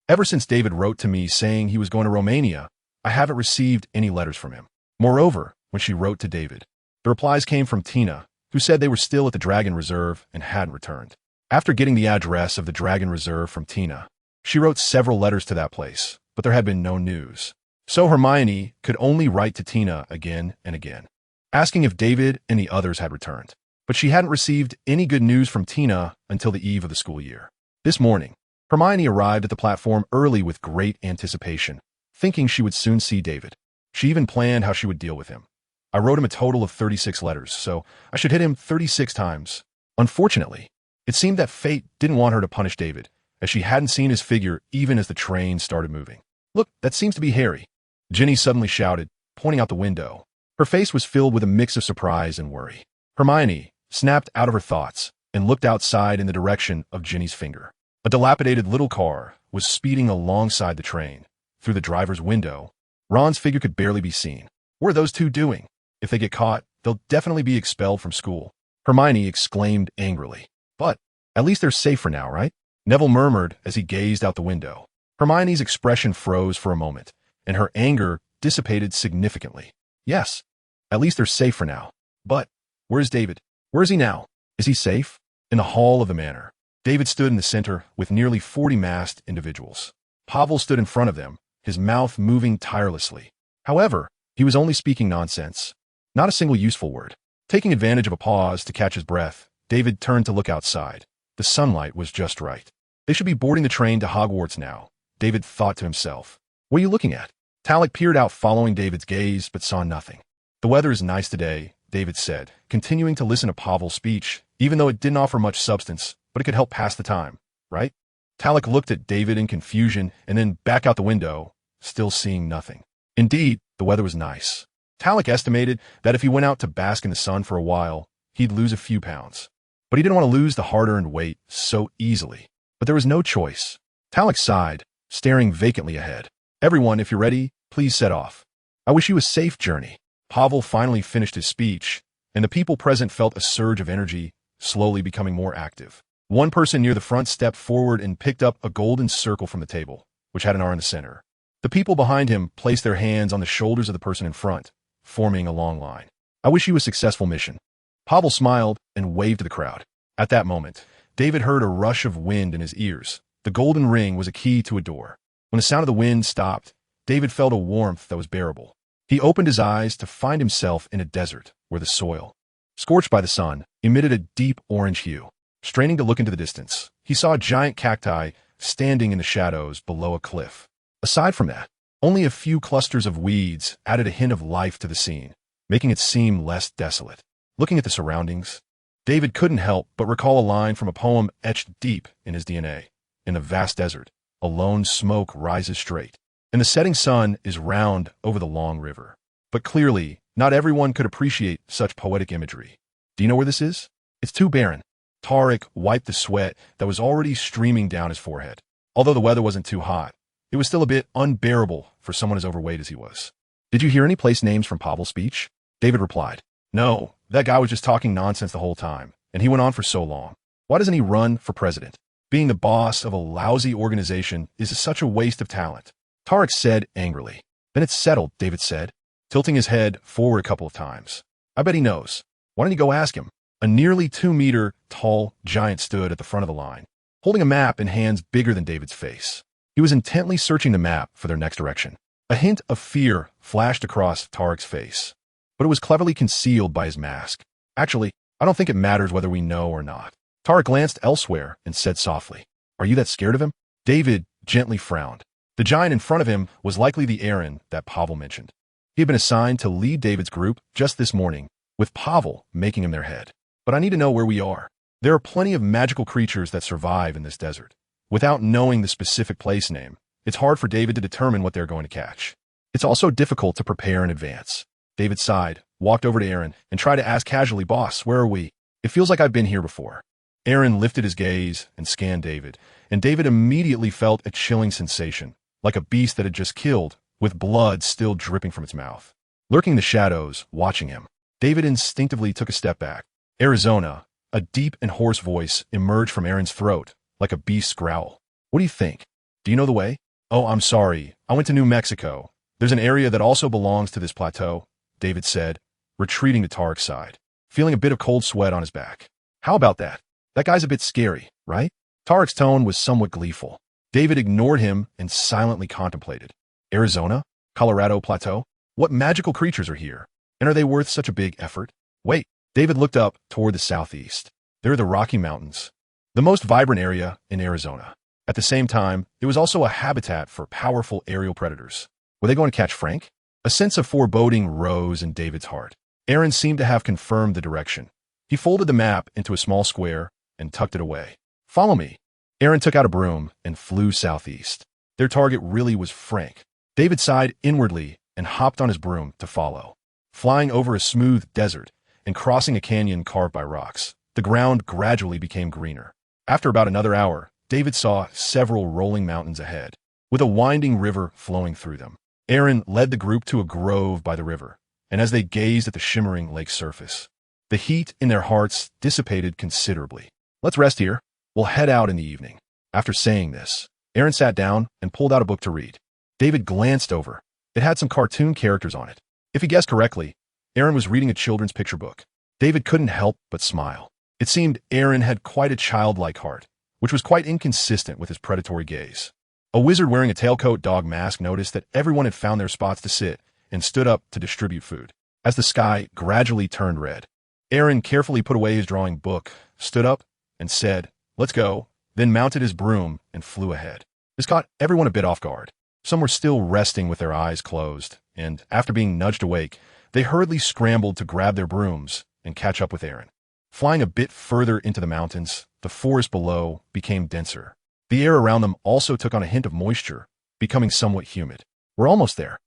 Ever since David wrote to me saying he was going to Romania, I haven't received any letters from him." Moreover, when she wrote to David, the replies came from Tina, who said they were still at the Dragon Reserve and hadn't returned. After getting the address of the Dragon Reserve from Tina, she wrote several letters to that place, but there had been no news. So Hermione could only write to Tina again and again, asking if David and the others had returned. But she hadn't received any good news from Tina until the eve of the school year. This morning, Hermione arrived at the platform early with great anticipation, thinking she would soon see David. She even planned how she would deal with him. "I wrote him a total of 36 letters, so I should hit him 36 times. Unfortunately, it seemed that fate didn't want her to punish David, as she hadn't seen his figure even as the train started moving. "Look, that seems to be Harry," Ginny suddenly shouted, pointing out the window. Her face was filled with a mix of surprise and worry. Hermione snapped out of her thoughts and looked outside in the direction of Ginny's finger. A dilapidated little car was speeding alongside the train. Through the driver's window, Ron's figure could barely be seen. "What are those two doing? If they get caught, they'll definitely be expelled from school," Hermione exclaimed angrily. "But at least they're safe for now, right?" Neville murmured as he gazed out the window. Hermione's expression froze for a moment, and her anger dissipated significantly. "Yes, at least they're safe for now. But where's David? Where is he now? Is he safe?" In the hall of the manor, David stood in the center with nearly 40 masked individuals. Pavel stood in front of them, his mouth moving tirelessly. However, he was only speaking nonsense. Not a single useful word. Taking advantage of a pause to catch his breath, David turned to look outside. The sunlight was just right. They should be boarding the train to Hogwarts now, David thought to himself. "What are you looking at?" Talek peered out following David's gaze, but saw nothing. "The weather is nice today," David said, continuing to listen to Pavel's speech, even though it didn't offer much substance, but it could help pass the time, right? Talek looked at David in confusion and then back out the window, still seeing nothing. Indeed, the weather was nice. Talek estimated that if he went out to bask in the sun for a while, he'd lose a few pounds. But he didn't want to lose the hard-earned weight so easily. But there was no choice. Talek sighed, staring vacantly ahead. "Everyone, if you're ready, please set off. I wish you a safe journey." Pavel finally finished his speech, and the people present felt a surge of energy, slowly becoming more active. One person near the front stepped forward and picked up a golden circle from the table, which had an R in the center. The people behind him placed their hands on the shoulders of the person in front, forming a long line. "I wish you a successful mission." Pavel smiled and waved to the crowd. At that moment, David heard a rush of wind in his ears. The golden ring was a key to a door. When the sound of the wind stopped, David felt a warmth that was bearable. He opened his eyes to find himself in a desert where the soil, scorched by the sun, emitted a deep orange hue. Straining to look into the distance, he saw a giant cacti standing in the shadows below a cliff. Aside from that, only a few clusters of weeds added a hint of life to the scene, making it seem less desolate. Looking at the surroundings, David couldn't help but recall a line from a poem etched deep in his DNA. "In the vast desert, a lone smoke rises straight, and the setting sun is round over the long river." But clearly, not everyone could appreciate such poetic imagery. "Do you know where this is? It's too barren." Tarek wiped the sweat that was already streaming down his forehead. Although the weather wasn't too hot, it was still a bit unbearable for someone as overweight as he was. "Did you hear any place names from Pavel's speech?" David replied. "No, that guy was just talking nonsense the whole time, and he went on for so long. Why doesn't he run for president? Being the boss of a lousy organization is such a waste of talent," Tarek said angrily. "Then it's settled," David said, tilting his head forward a couple of times. "I bet he knows. Why don't you go ask him?" A nearly 2-meter tall giant stood at the front of the line, holding a map in hands bigger than David's face. He was intently searching the map for their next direction. A hint of fear flashed across Tarek's face, but it was cleverly concealed by his mask. "Actually, I don't think it matters whether we know or not." Tarek glanced elsewhere and said softly, "Are you that scared of him?" David gently frowned. The giant in front of him was likely the Aaron that Pavel mentioned. He had been assigned to lead David's group just this morning, with Pavel making him their head. "But I need to know where we are. There are plenty of magical creatures that survive in this desert. Without knowing the specific place name, it's hard for David to determine what they're going to catch. It's also difficult to prepare in advance." David sighed, walked over to Aaron, and tried to ask casually, "Boss, where are we? It feels like I've been here before." Aaron lifted his gaze and scanned David, and David immediately felt a chilling sensation, like a beast that had just killed, with blood still dripping from its mouth. Lurking in the shadows, watching him, David instinctively took a step back. "Arizona," a deep and hoarse voice emerged from Aaron's throat, like a beast's growl. "What do you think? Do you know the way?" "Oh, I'm sorry. I went to New Mexico. There's an area that also belongs to this plateau," David said, retreating to Tarek's side, feeling a bit of cold sweat on his back. "How about that? That guy's a bit scary, right?" Tarek's tone was somewhat gleeful. David ignored him and silently contemplated. "Arizona? Colorado Plateau? What magical creatures are here? And are they worth such a big effort?" "Wait." David looked up toward the southeast. There are the Rocky Mountains, the most vibrant area in Arizona. At the same time, it was also a habitat for powerful aerial predators. Were they going to catch Frank? A sense of foreboding rose in David's heart. Aaron seemed to have confirmed the direction. He folded the map into a small square and tucked it away. "Follow me." Aaron took out a broom and flew southeast. Their target really was Frank. David sighed inwardly and hopped on his broom to follow. Flying over a smooth desert and crossing a canyon carved by rocks, the ground gradually became greener. After about another hour, David saw several rolling mountains ahead, with a winding river flowing through them. Aaron led the group to a grove by the river, and as they gazed at the shimmering lake surface, the heat in their hearts dissipated considerably. "Let's rest here. We'll head out in the evening." After saying this, Aaron sat down and pulled out a book to read. David glanced over. It had some cartoon characters on it. If he guessed correctly, Aaron was reading a children's picture book. David couldn't help but smile. It seemed Aaron had quite a childlike heart, which was quite inconsistent with his predatory gaze. A wizard wearing a tailcoat dog mask noticed that everyone had found their spots to sit and stood up to distribute food. As the sky gradually turned red, Aaron carefully put away his drawing book, stood up, and said, "Let's go," then mounted his broom and flew ahead. This caught everyone a bit off guard. Some were still resting with their eyes closed, and after being nudged awake, they hurriedly scrambled to grab their brooms and catch up with Aaron. Flying a bit further into the mountains, the forest below became denser. The air around them also took on a hint of moisture, becoming somewhat humid. "We're almost there,"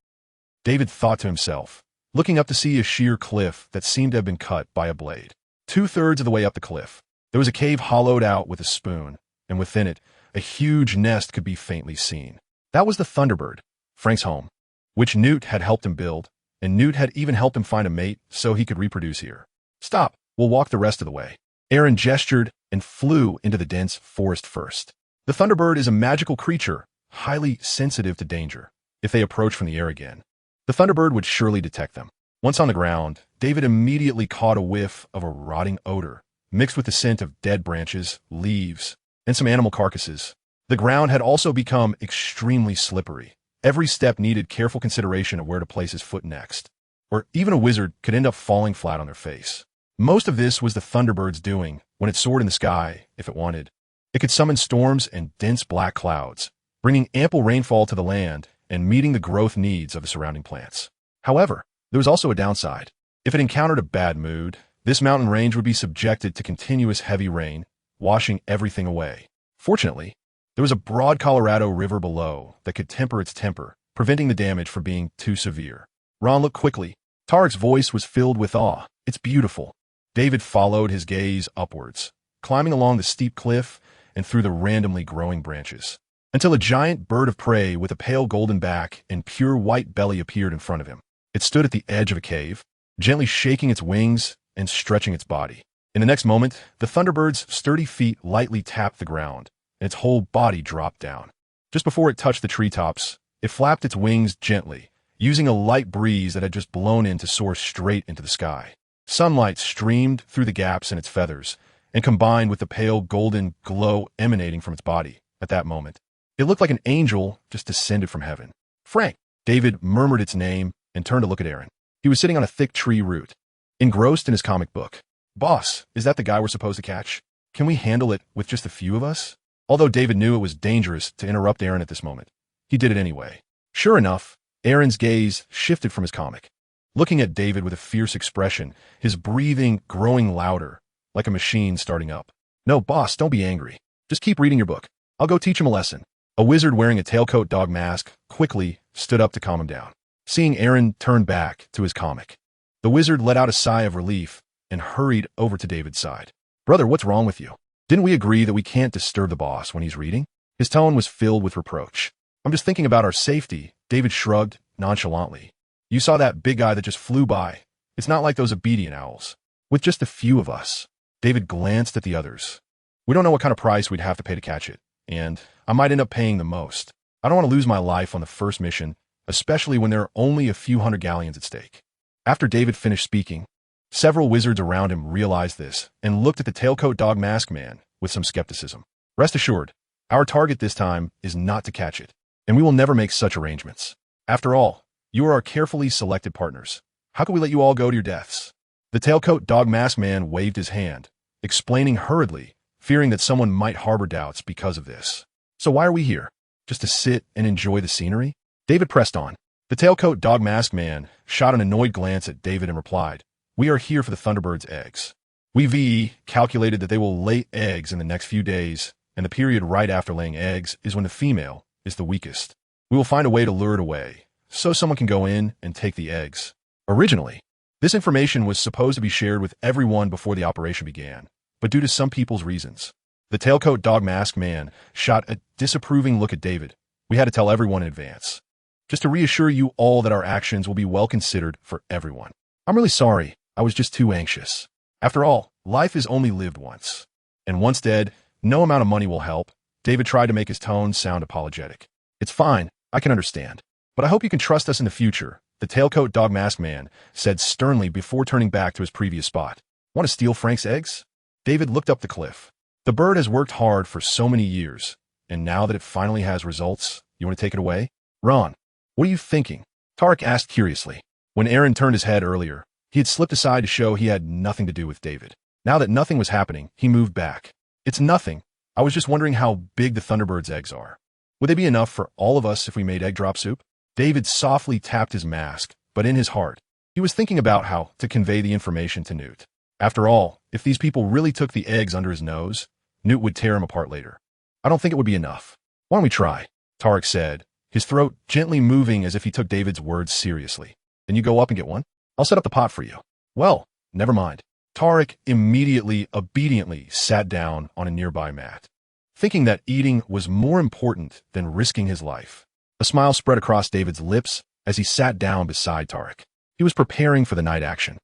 David thought to himself, looking up to see a sheer cliff that seemed to have been cut by a blade. 2/3 of the way up the cliff, there was a cave hollowed out with a spoon, and within it, a huge nest could be faintly seen. That was the Thunderbird, Frank's home, which Newt had helped him build, and Newt had even helped him find a mate so he could reproduce here. "Stop, we'll walk the rest of the way." Aaron gestured and flew into the dense forest first. The Thunderbird is a magical creature, highly sensitive to danger. If they approach from the air again, the Thunderbird would surely detect them. Once on the ground, David immediately caught a whiff of a rotting odor, mixed with the scent of dead branches, leaves, and some animal carcasses. The ground had also become extremely slippery. Every step needed careful consideration of where to place his foot next, or even a wizard could end up falling flat on their face. Most of this was the Thunderbird's doing when it soared in the sky, if it wanted. It could summon storms and dense black clouds, bringing ample rainfall to the land and meeting the growth needs of the surrounding plants. However, there was also a downside. If it encountered a bad mood, this mountain range would be subjected to continuous heavy rain, washing everything away. Fortunately, there was a broad Colorado River below that could temper its temper, preventing the damage from being too severe. Ron looked quickly. Tarek's voice was filled with awe. "It's beautiful." David followed his gaze upwards, climbing along the steep cliff and through the randomly growing branches, until a giant bird of prey with a pale golden back and pure white belly appeared in front of him. It stood at the edge of a cave, gently shaking its wings and stretching its body. In the next moment, the Thunderbird's sturdy feet lightly tapped the ground, and its whole body dropped down. Just before it touched the treetops, it flapped its wings gently, using a light breeze that had just blown in to soar straight into the sky. Sunlight streamed through the gaps in its feathers and combined with the pale golden glow emanating from its body. At that moment, it looked like an angel just descended from heaven. "Frank!" David murmured its name and turned to look at Aaron. He was sitting on a thick tree root, engrossed in his comic book. "Boss, is that the guy we're supposed to catch? Can we handle it with just a few of us?" Although David knew it was dangerous to interrupt Aaron at this moment, he did it anyway. Sure enough, Aaron's gaze shifted from his comic, looking at David with a fierce expression, his breathing growing louder, like a machine starting up. "No, boss, don't be angry. Just keep reading your book. I'll go teach him a lesson." A wizard wearing a tailcoat dog mask quickly stood up to calm him down. Seeing Aaron turn back to his comic, the wizard let out a sigh of relief and hurried over to David's side. "Brother, what's wrong with you? Didn't we agree that we can't disturb the boss when he's reading?" His tone was filled with reproach. "I'm just thinking about our safety," David shrugged nonchalantly. "You saw that big guy that just flew by. It's not like those obedient owls. With just a few of us." David glanced at the others. "We don't know what kind of price we'd have to pay to catch it, and I might end up paying the most. I don't want to lose my life on the first mission, especially when there are only a few hundred galleons at stake." After David finished speaking, several wizards around him realized this and looked at the tailcoat dog mask man with some skepticism. "Rest assured, our target this time is not to catch it, and we will never make such arrangements. After all, you are our carefully selected partners. How can we let you all go to your deaths?" The tailcoat dog mask man waved his hand, explaining hurriedly, fearing that someone might harbor doubts because of this. "So why are we here? Just to sit and enjoy the scenery?" David pressed on. The tailcoat dog mask man shot an annoyed glance at David and replied, "We are here for the Thunderbird's eggs. We've calculated that they will lay eggs in the next few days, and the period right after laying eggs is when the female is the weakest. We will find a way to lure it away, so someone can go in and take the eggs. Originally, this information was supposed to be shared with everyone before the operation began, but due to some people's reasons, the tailcoat dog mask man shot a disapproving look at David. We had to tell everyone in advance, just to reassure you all that our actions will be well considered for everyone. I'm really sorry, I was just too anxious. After all, life is only lived once. And once dead, no amount of money will help. David tried to make his tone sound apologetic. It's fine, I can understand. But I hope you can trust us in the future, the tailcoat dog mask man said sternly before turning back to his previous spot. Want to steal Frank's eggs? David looked up the cliff. The bird has worked hard for so many years, and now that it finally has results, you want to take it away? Ron, what are you thinking? Tarek asked curiously. When Aaron turned his head earlier, he had slipped aside to show he had nothing to do with David. Now that nothing was happening, he moved back. It's nothing. I was just wondering how big the thunderbird's eggs are. Would they be enough for all of us if we made egg drop soup? David softly tapped his mask, but in his heart, he was thinking about how to convey the information to Newt. After all, if these people really took the eggs under his nose, Newt would tear him apart later. I don't think it would be enough. Why don't we try? Tarek said, his throat gently moving as if he took David's words seriously. Then you go up and get one? I'll set up the pot for you. Well, never mind. Tarek immediately, obediently sat down on a nearby mat, thinking that eating was more important than risking his life. A smile spread across David's lips as he sat down beside Tarek. He was preparing for the night action.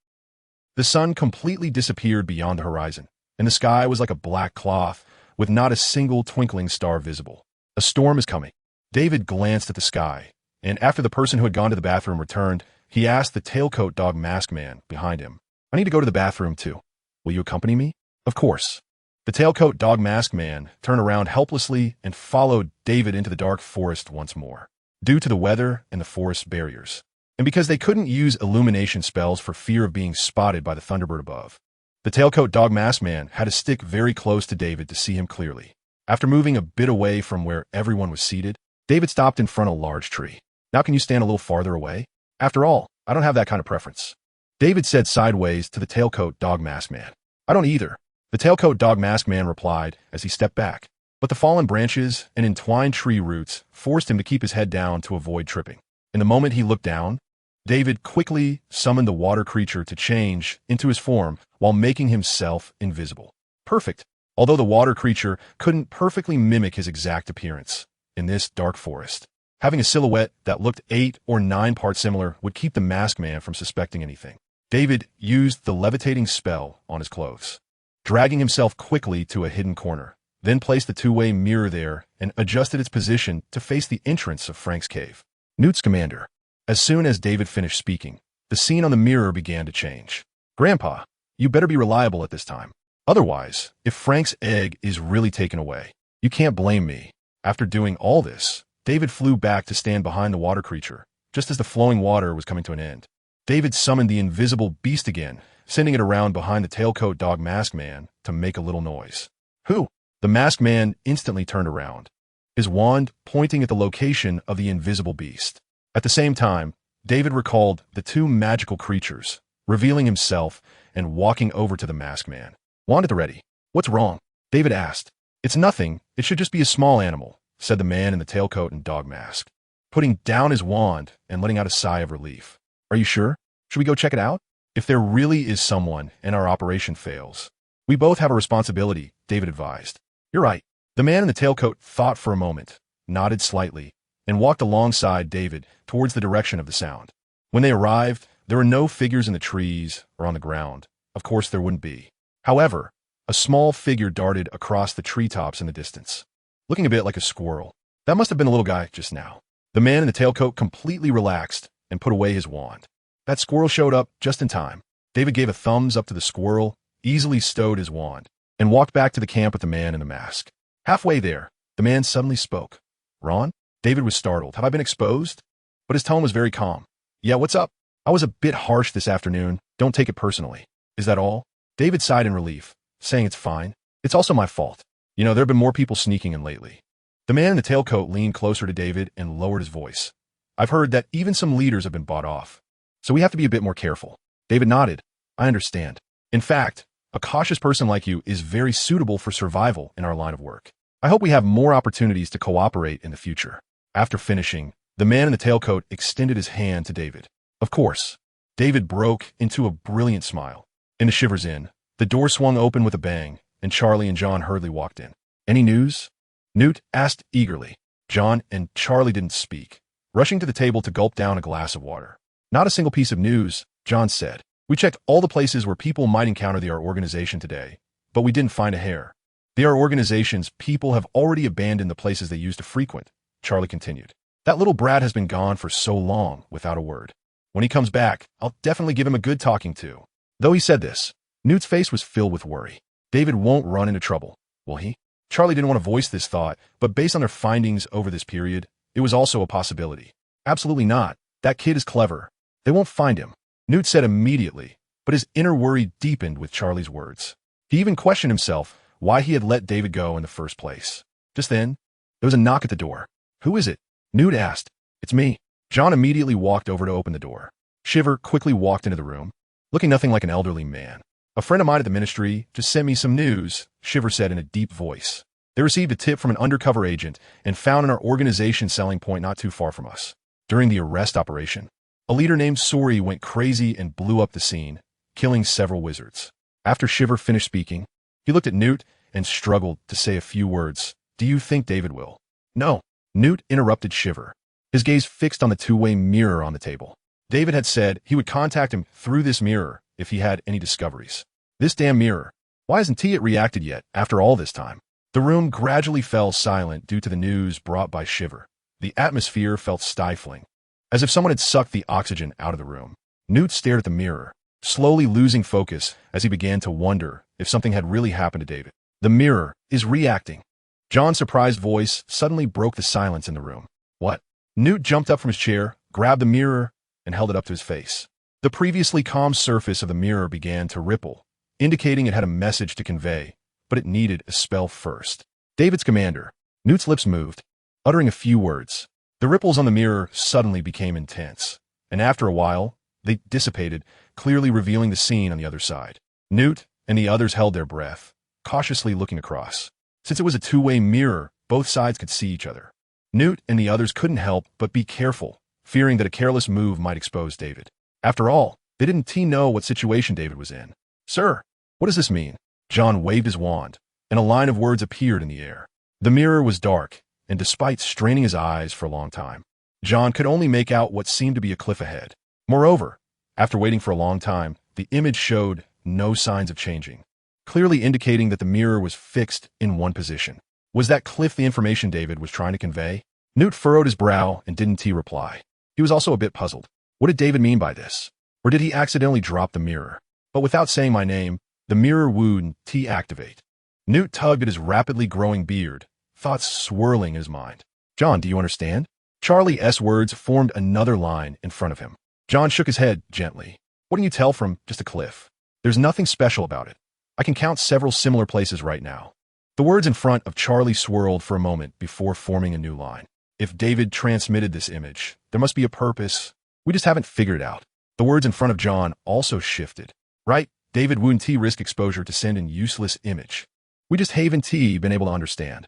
The sun completely disappeared beyond the horizon, and the sky was like a black cloth with not a single twinkling star visible. A storm is coming. David glanced at the sky, and after the person who had gone to the bathroom returned, he asked the tailcoat dog mask man behind him, I need to go to the bathroom too. Will you accompany me? Of course. The tailcoat dog mask man turned around helplessly and followed David into the dark forest once more, due to the weather and the forest barriers, and because they couldn't use illumination spells for fear of being spotted by the thunderbird above. The tailcoat dog mask man had to stick very close to David to see him clearly. After moving a bit away from where everyone was seated, David stopped in front of a large tree. Now can you stand a little farther away? After all, I don't have that kind of preference. David said sideways to the tailcoat dog mask man. I don't either. The tailcoat dog mask man replied as he stepped back, but the fallen branches and entwined tree roots forced him to keep his head down to avoid tripping. In the moment he looked down, David quickly summoned the water creature to change into his form while making himself invisible. Perfect. Although the water creature couldn't perfectly mimic his exact appearance in this dark forest, having a silhouette that looked 8 or 9 parts similar would keep the masked man from suspecting anything. David used the levitating spell on his clothes, dragging himself quickly to a hidden corner, then placed the two-way mirror there and adjusted its position to face the entrance of Frank's cave. Newt's commander. As soon as David finished speaking, the scene on the mirror began to change. Grandpa, you better be reliable at this time. Otherwise, if Frank's egg is really taken away, you can't blame me. After doing all this, David flew back to stand behind the water creature, just as the flowing water was coming to an end. David summoned the invisible beast again, sending it around behind the tailcoat dog masked man to make a little noise. Who? The masked man instantly turned around, his wand pointing at the location of the invisible beast. At the same time, David recalled the 2 magical creatures, revealing himself and walking over to the masked man. Wand at the ready. What's wrong? David asked. It's nothing. It should just be a small animal, said the man in the tailcoat and dog mask, putting down his wand and letting out a sigh of relief. Are you sure? Should we go check it out? If there really is someone and our operation fails, we both have a responsibility, David advised. You're right. The man in the tailcoat thought for a moment, nodded slightly, and walked alongside David towards the direction of the sound. When they arrived, there were no figures in the trees or on the ground. Of course there wouldn't be. However, a small figure darted across the treetops in the distance, looking a bit like a squirrel. That must have been the little guy just now. The man in the tailcoat completely relaxed and put away his wand. That squirrel showed up just in time. David gave a thumbs up to the squirrel, easily stowed his wand, and walked back to the camp with the man in the mask. Halfway there, the man suddenly spoke. Ron? David was startled. Have I been exposed? But his tone was very calm. Yeah, what's up? I was a bit harsh this afternoon. Don't take it personally. Is that all? David sighed in relief, saying it's fine. It's also my fault. You know, there have been more people sneaking in lately. The man in the tailcoat leaned closer to David and lowered his voice. I've heard that even some leaders have been bought off, so we have to be a bit more careful. David nodded. I understand. In fact, a cautious person like you is very suitable for survival in our line of work. I hope we have more opportunities to cooperate in the future. After finishing, the man in the tailcoat extended his hand to David. Of course. David broke into a brilliant smile. In the Shivers Inn, the door swung open with a bang, and Charlie and John hurriedly walked in. Any news? Newt asked eagerly. John and Charlie didn't speak, rushing to the table to gulp down a glass of water. Not a single piece of news, John said. We checked all the places where people might encounter the our organization today, but we didn't find a hair. The our organization's people have already abandoned the places they used to frequent, Charlie continued. That little brat has been gone for so long without a word. When he comes back, I'll definitely give him a good talking to. Though he said this, Newt's face was filled with worry. David won't run into trouble, will he? Charlie didn't want to voice this thought, but based on their findings over this period, it was also a possibility. Absolutely not. That kid is clever. They won't find him, Newt said immediately, but his inner worry deepened with Charlie's words. He even questioned himself why he had let David go in the first place. Just then, there was a knock at the door. Who is it? Newt asked. It's me. John immediately walked over to open the door. Shiver quickly walked into the room, looking nothing like an elderly man. A friend of mine at the ministry just sent me some news, Shiver said in a deep voice. They received a tip from an undercover agent and found an organization selling point not too far from us. During the arrest operation, a leader named Sori went crazy and blew up the scene, killing several wizards. After Shiver finished speaking, he looked at Newt and struggled to say a few words. Do you think David will? No. Newt interrupted Shiver, his gaze fixed on the two-way mirror on the table. David had said he would contact him through this mirror if he had any discoveries. This damn mirror. Why hasn't it reacted yet after all this time? The room gradually fell silent due to the news brought by Shiver. The atmosphere felt stifling, as if someone had sucked the oxygen out of the room. Newt stared at the mirror, slowly losing focus as he began to wonder if something had really happened to David. The mirror is reacting. John's surprised voice suddenly broke the silence in the room. What? Newt jumped up from his chair, grabbed the mirror, and held it up to his face. The previously calm surface of the mirror began to ripple, indicating it had a message to convey, but it needed a spell first. David's commander. Newt's lips moved, uttering a few words. The ripples on the mirror suddenly became intense, and after a while, they dissipated, clearly revealing the scene on the other side. Newt and the others held their breath, cautiously looking across. Since it was a two-way mirror, both sides could see each other. Newt and the others couldn't help but be careful, fearing that a careless move might expose David. After all, they didn't know what situation David was in. Sir, what does this mean? John waved his wand, and a line of words appeared in the air. The mirror was dark, and despite straining his eyes for a long time, John could only make out what seemed to be a cliff ahead. Moreover, after waiting for a long time, the image showed no signs of changing, clearly indicating that the mirror was fixed in one position. Was that cliff the information David was trying to convey? Newt furrowed his brow and didn't reply. He was also a bit puzzled. What did David mean by this? Or did he accidentally drop the mirror? But without saying my name, the mirror would activate. Newt tugged at his rapidly growing beard, thoughts swirling in his mind. John, do you understand? Charlie's words formed another line in front of him. John shook his head gently. What can you tell from just a cliff? There's nothing special about it. I can count several similar places right now. The words in front of Charlie swirled for a moment before forming a new line. If David transmitted this image, there must be a purpose. We just haven't figured it out. The words in front of John also shifted. Right, David wouldn't risk exposure to send an useless image. We just haven't been able to understand.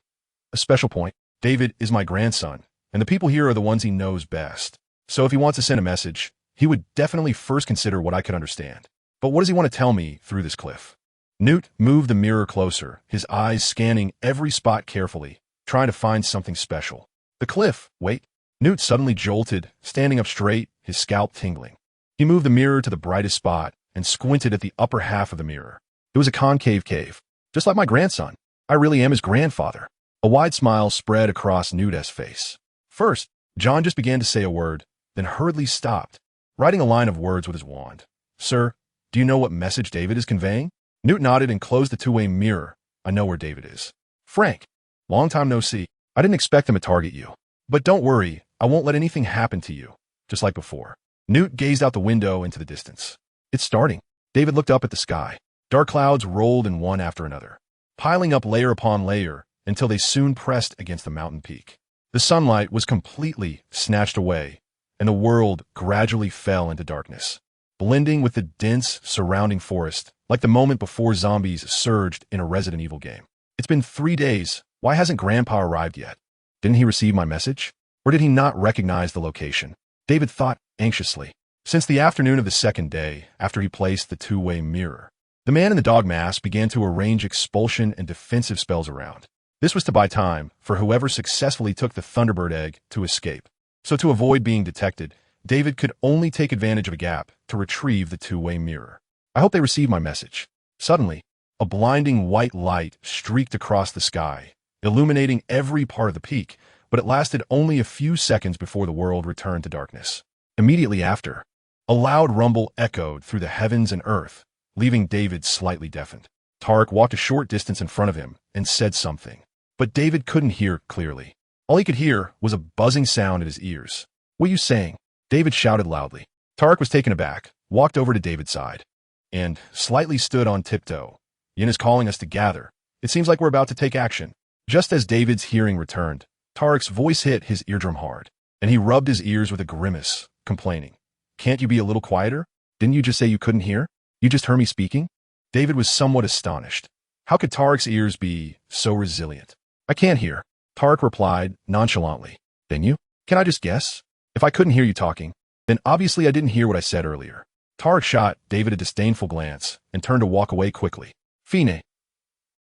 A special point, David is my grandson, and the people here are the ones he knows best. So if he wants to send a message, he would definitely first consider what I could understand. But what does he want to tell me through this cliff? Newt moved the mirror closer, his eyes scanning every spot carefully, trying to find something special. The cliff, wait. Newt suddenly jolted, standing up straight, his scalp tingling. He moved the mirror to the brightest spot and squinted at the upper half of the mirror. It was a concave cave, just like my grandson. I really am his grandfather. A wide smile spread across Newt's face. First, John just began to say a word, then hurriedly stopped, writing a line of words with his wand. Sir, do you know what message David is conveying? Newt nodded and closed the two-way mirror. I know where David is. Frank, long time no see. I didn't expect him to target you. But don't worry, I won't let anything happen to you, just like before. Newt gazed out the window into the distance. It's starting. David looked up at the sky. Dark clouds rolled in one after another, piling up layer upon layer until they soon pressed against the mountain peak. The sunlight was completely snatched away, and the world gradually fell into darkness, blending with the dense surrounding forest, like the moment before zombies surged in a Resident Evil game. It's been 3 days, Why hasn't Grandpa arrived yet? Didn't he receive my message? Or did he not recognize the location? David thought anxiously. Since the afternoon of the second day, after he placed the two-way mirror, the man in the dog mask began to arrange expulsion and defensive spells around. This was to buy time for whoever successfully took the thunderbird egg to escape. So to avoid being detected, David could only take advantage of a gap to retrieve the two-way mirror. I hope they receive my message. Suddenly, a blinding white light streaked across the sky, illuminating every part of the peak, but it lasted only a few seconds before the world returned to darkness. Immediately after, a loud rumble echoed through the heavens and earth, leaving David slightly deafened. Tarek walked a short distance in front of him and said something, but David couldn't hear clearly. All he could hear was a buzzing sound in his ears. "What are you saying?" David shouted loudly. Tarek was taken aback, walked over to David's side, and slightly stood on tiptoe. "Yin is calling us to gather. It seems like we're about to take action." Just as David's hearing returned, Tarek's voice hit his eardrum hard, and he rubbed his ears with a grimace, complaining, "Can't you be a little quieter? Didn't you just say you couldn't hear? You just heard me speaking?" David was somewhat astonished. How could Tarek's ears be so resilient? "I can't hear," Tarek replied nonchalantly. "Then you? Can I just guess? If I couldn't hear you talking, then obviously I didn't hear what I said earlier." Tarek shot David a disdainful glance and turned to walk away quickly. Fine.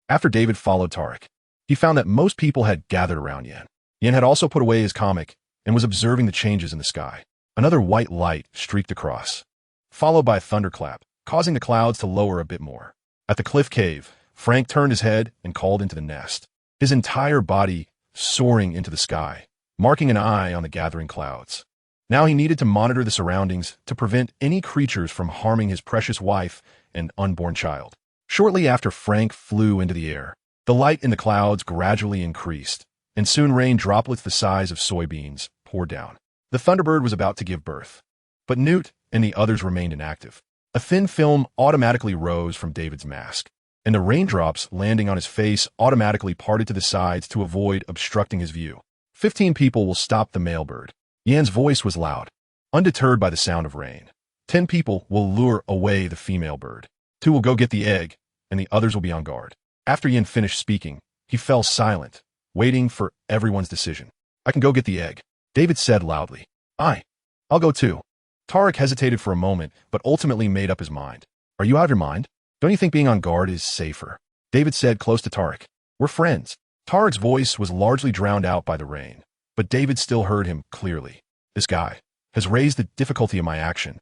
After David followed Tarek, he found that most people had gathered around Yen. Yen had also put away his comic and was observing the changes in the sky. Another white light streaked across, followed by a thunderclap, causing the clouds to lower a bit more. At the cliff cave, Frank turned his head and called into the nest, his entire body soaring into the sky, marking an eye on the gathering clouds. Now he needed to monitor the surroundings to prevent any creatures from harming his precious wife and unborn child. Shortly after Frank flew into the air, the light in the clouds gradually increased, and soon rain droplets the size of soybeans poured down. The thunderbird was about to give birth, but Newt and the others remained inactive. A thin film automatically rose from David's mask, and the raindrops landing on his face automatically parted to the sides to avoid obstructing his view. 15 people will stop the male bird. Yan's voice was loud, undeterred by the sound of rain. 10 people will lure away the female bird. 2 will go get the egg, and the others will be on guard. After Yan finished speaking, he fell silent, waiting for everyone's decision. "I can go get the egg," David said loudly. I'll go too." Tarek hesitated for a moment, but ultimately made up his mind. "Are you out of your mind? Don't you think being on guard is safer?" David said close to Tarek. "We're friends." Tarek's voice was largely drowned out by the rain, but David still heard him clearly. "This guy has raised the difficulty of my action."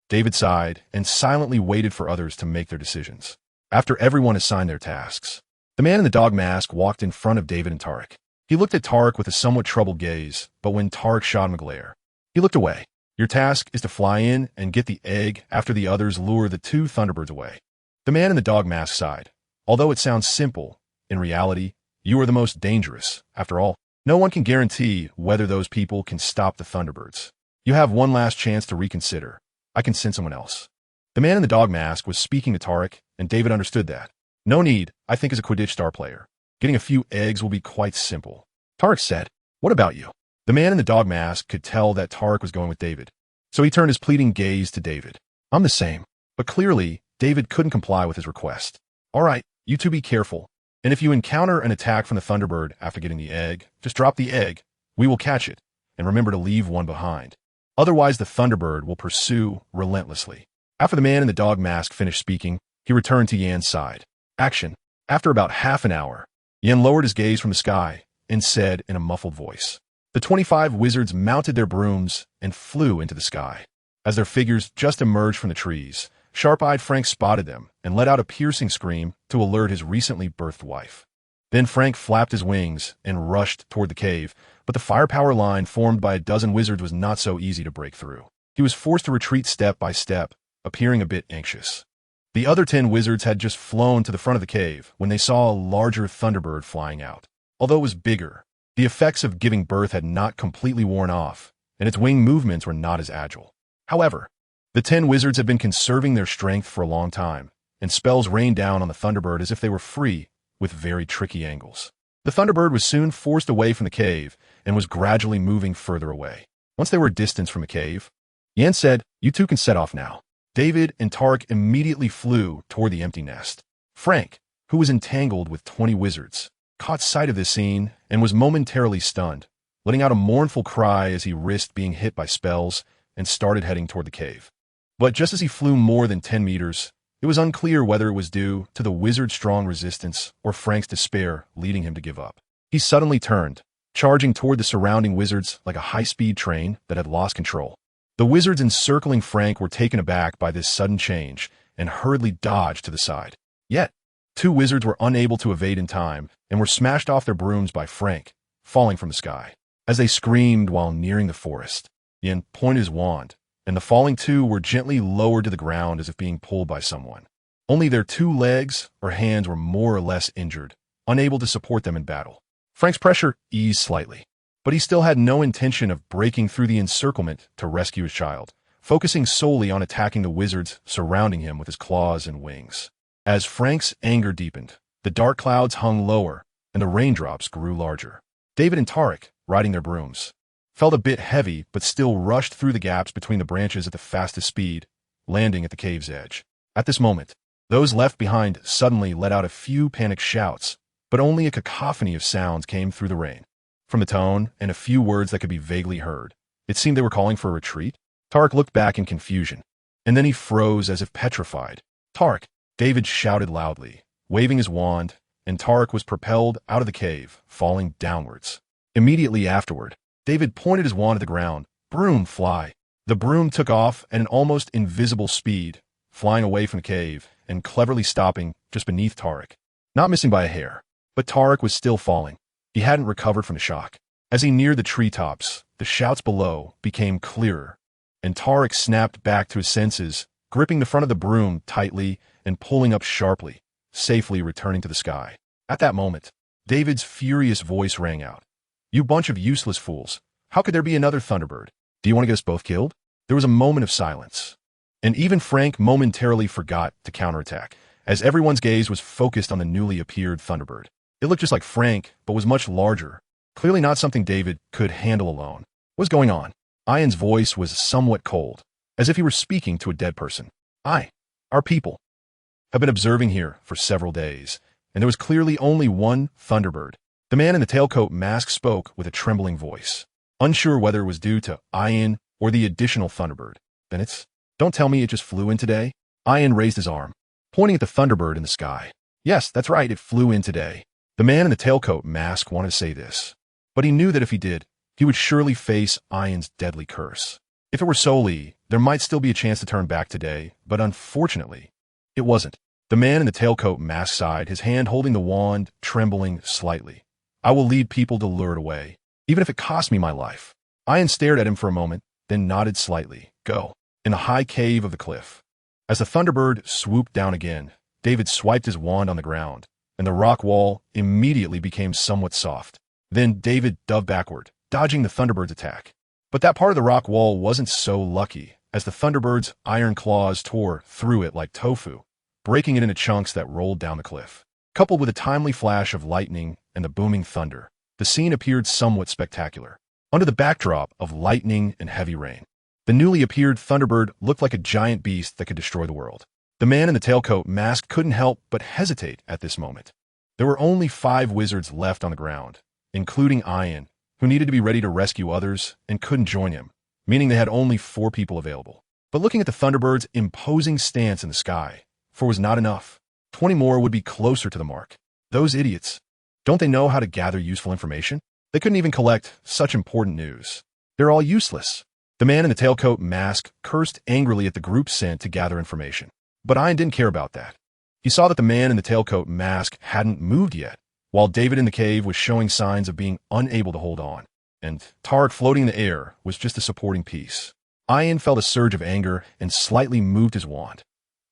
David sighed and silently waited for others to make their decisions. After everyone assigned their tasks, the man in the dog mask walked in front of David and Tarek. He looked at Tarek with a somewhat troubled gaze, but when Tarek shot him a glare, he looked away. "Your task is to fly in and get the egg after the others lure the 2 thunderbirds away." The man in the dog mask sighed. "Although it sounds simple, in reality, you are the most dangerous. After all, no one can guarantee whether those people can stop the thunderbirds. You have one last chance to reconsider. I can send someone else." The man in the dog mask was speaking to Tarek, and David understood that. "No need, I think, as a Quidditch star player. Getting a few eggs will be quite simple." Tarek said, "What about you?" The man in the dog mask could tell that Tarek was going with David, so he turned his pleading gaze to David. "I'm the same." But clearly, David couldn't comply with his request. "All right, you 2 be careful, and if you encounter an attack from the thunderbird after getting the egg, just drop the egg. We will catch it, and remember to leave one behind. Otherwise, the thunderbird will pursue relentlessly." After the man in the dog mask finished speaking, he returned to Yan's side. Action. After about half an hour, Yan lowered his gaze from the sky and said in a muffled voice, The 25 wizards mounted their brooms and flew into the sky. As their figures just emerged from the trees, sharp-eyed Frank spotted them and let out a piercing scream to alert his recently birthed wife. Then Frank flapped his wings and rushed toward the cave, but the firepower line formed by a dozen wizards was not so easy to break through. He was forced to retreat step by step, appearing a bit anxious. The other 10 wizards had just flown to the front of the cave when they saw a larger thunderbird flying out. Although it was bigger, the effects of giving birth had not completely worn off, and its wing movements were not as agile. However, the 10 wizards had been conserving their strength for a long time, and spells rained down on the thunderbird as if they were free, with very tricky angles. The thunderbird was soon forced away from the cave and was gradually moving further away. Once they were a distance from the cave, Yan said, "You 2 can set off now." David and Tarek immediately flew toward the empty nest. Frank, who was entangled with 20 wizards, caught sight of this scene and was momentarily stunned, letting out a mournful cry as he risked being hit by spells and started heading toward the cave. But just as he flew more than 10 meters, it was unclear whether it was due to the wizard's strong resistance or Frank's despair leading him to give up. He suddenly turned, charging toward the surrounding wizards like a high-speed train that had lost control. The wizards encircling Frank were taken aback by this sudden change and hurriedly dodged to the side. Yet, 2 wizards were unable to evade in time and were smashed off their brooms by Frank, falling from the sky. As they screamed while nearing the forest, Ian pointed his wand, and the falling 2 were gently lowered to the ground as if being pulled by someone. Only their 2 legs or hands were more or less injured, unable to support them in battle. Frank's pressure eased slightly, but he still had no intention of breaking through the encirclement to rescue his child, focusing solely on attacking the wizards surrounding him with his claws and wings. As Frank's anger deepened, the dark clouds hung lower and the raindrops grew larger. David and Tarek, riding their brooms, felt a bit heavy but still rushed through the gaps between the branches at the fastest speed, landing at the cave's edge. At this moment, those left behind suddenly let out a few panicked shouts, but only a cacophony of sounds came through the rain. From the tone and a few words that could be vaguely heard, it seemed they were calling for a retreat. Tarek looked back in confusion, and then he froze as if petrified. "Tarek!" David shouted loudly, waving his wand, and Tarek was propelled out of the cave, falling downwards. Immediately afterward, David pointed his wand at the ground. "Broom, fly!" The broom took off at an almost invisible speed, flying away from the cave and cleverly stopping just beneath Tarek. Not missing by a hair, but Tarek was still falling. He hadn't recovered from the shock. As he neared the treetops, the shouts below became clearer, and Tarek snapped back to his senses, gripping the front of the broom tightly and pulling up sharply, safely returning to the sky. At that moment, David's furious voice rang out. "You bunch of useless fools. How could there be another Thunderbird? Do you want to get us both killed?" There was a moment of silence, and even Frank momentarily forgot to counterattack, as everyone's gaze was focused on the newly appeared Thunderbird. It looked just like Frank, but was much larger, clearly not something David could handle alone. What was going on? Ian's voice was somewhat cold, as if he were speaking to a dead person. Our people, have been observing here for several days, and there was clearly only one Thunderbird." The man in the tailcoat mask spoke with a trembling voice, unsure whether it was due to Ian or the additional Thunderbird. "Then don't tell me it just flew in today?" Ian raised his arm, pointing at the Thunderbird in the sky. "Yes, that's right, it flew in today." The man in the tailcoat mask wanted to say this, but he knew that if he did, he would surely face Ian's deadly curse. If it were solely, there might still be a chance to turn back today, but unfortunately, it wasn't. The man in the tailcoat mask sighed, his hand holding the wand, trembling slightly. "I will lead people to lure it away, even if it costs me my life." Ian stared at him for a moment, then nodded slightly. "Go." In the high cave of the cliff, as the Thunderbird swooped down again, David swiped his wand on the ground, and the rock wall immediately became somewhat soft. Then David dove backward, dodging the Thunderbird's attack. But that part of the rock wall wasn't so lucky, as the Thunderbird's iron claws tore through it like tofu, breaking it into chunks that rolled down the cliff. Coupled with a timely flash of lightning and the booming thunder, the scene appeared somewhat spectacular. Under the backdrop of lightning and heavy rain, the newly appeared Thunderbird looked like a giant beast that could destroy the world. The man in the tailcoat mask couldn't help but hesitate at this moment. There were only 5 wizards left on the ground, including Ian, who needed to be ready to rescue others and couldn't join him, meaning they had only 4 people available. But looking at the Thunderbird's imposing stance in the sky, 4 was not enough. 20 more would be closer to the mark. Those idiots. Don't they know how to gather useful information? They couldn't even collect such important news. They're all useless. The man in the tailcoat mask cursed angrily at the group sent to gather information. But Ian didn't care about that. He saw that the man in the tailcoat mask hadn't moved yet, while David in the cave was showing signs of being unable to hold on, and Tarek floating in the air was just a supporting piece. Ian felt a surge of anger and slightly moved his wand.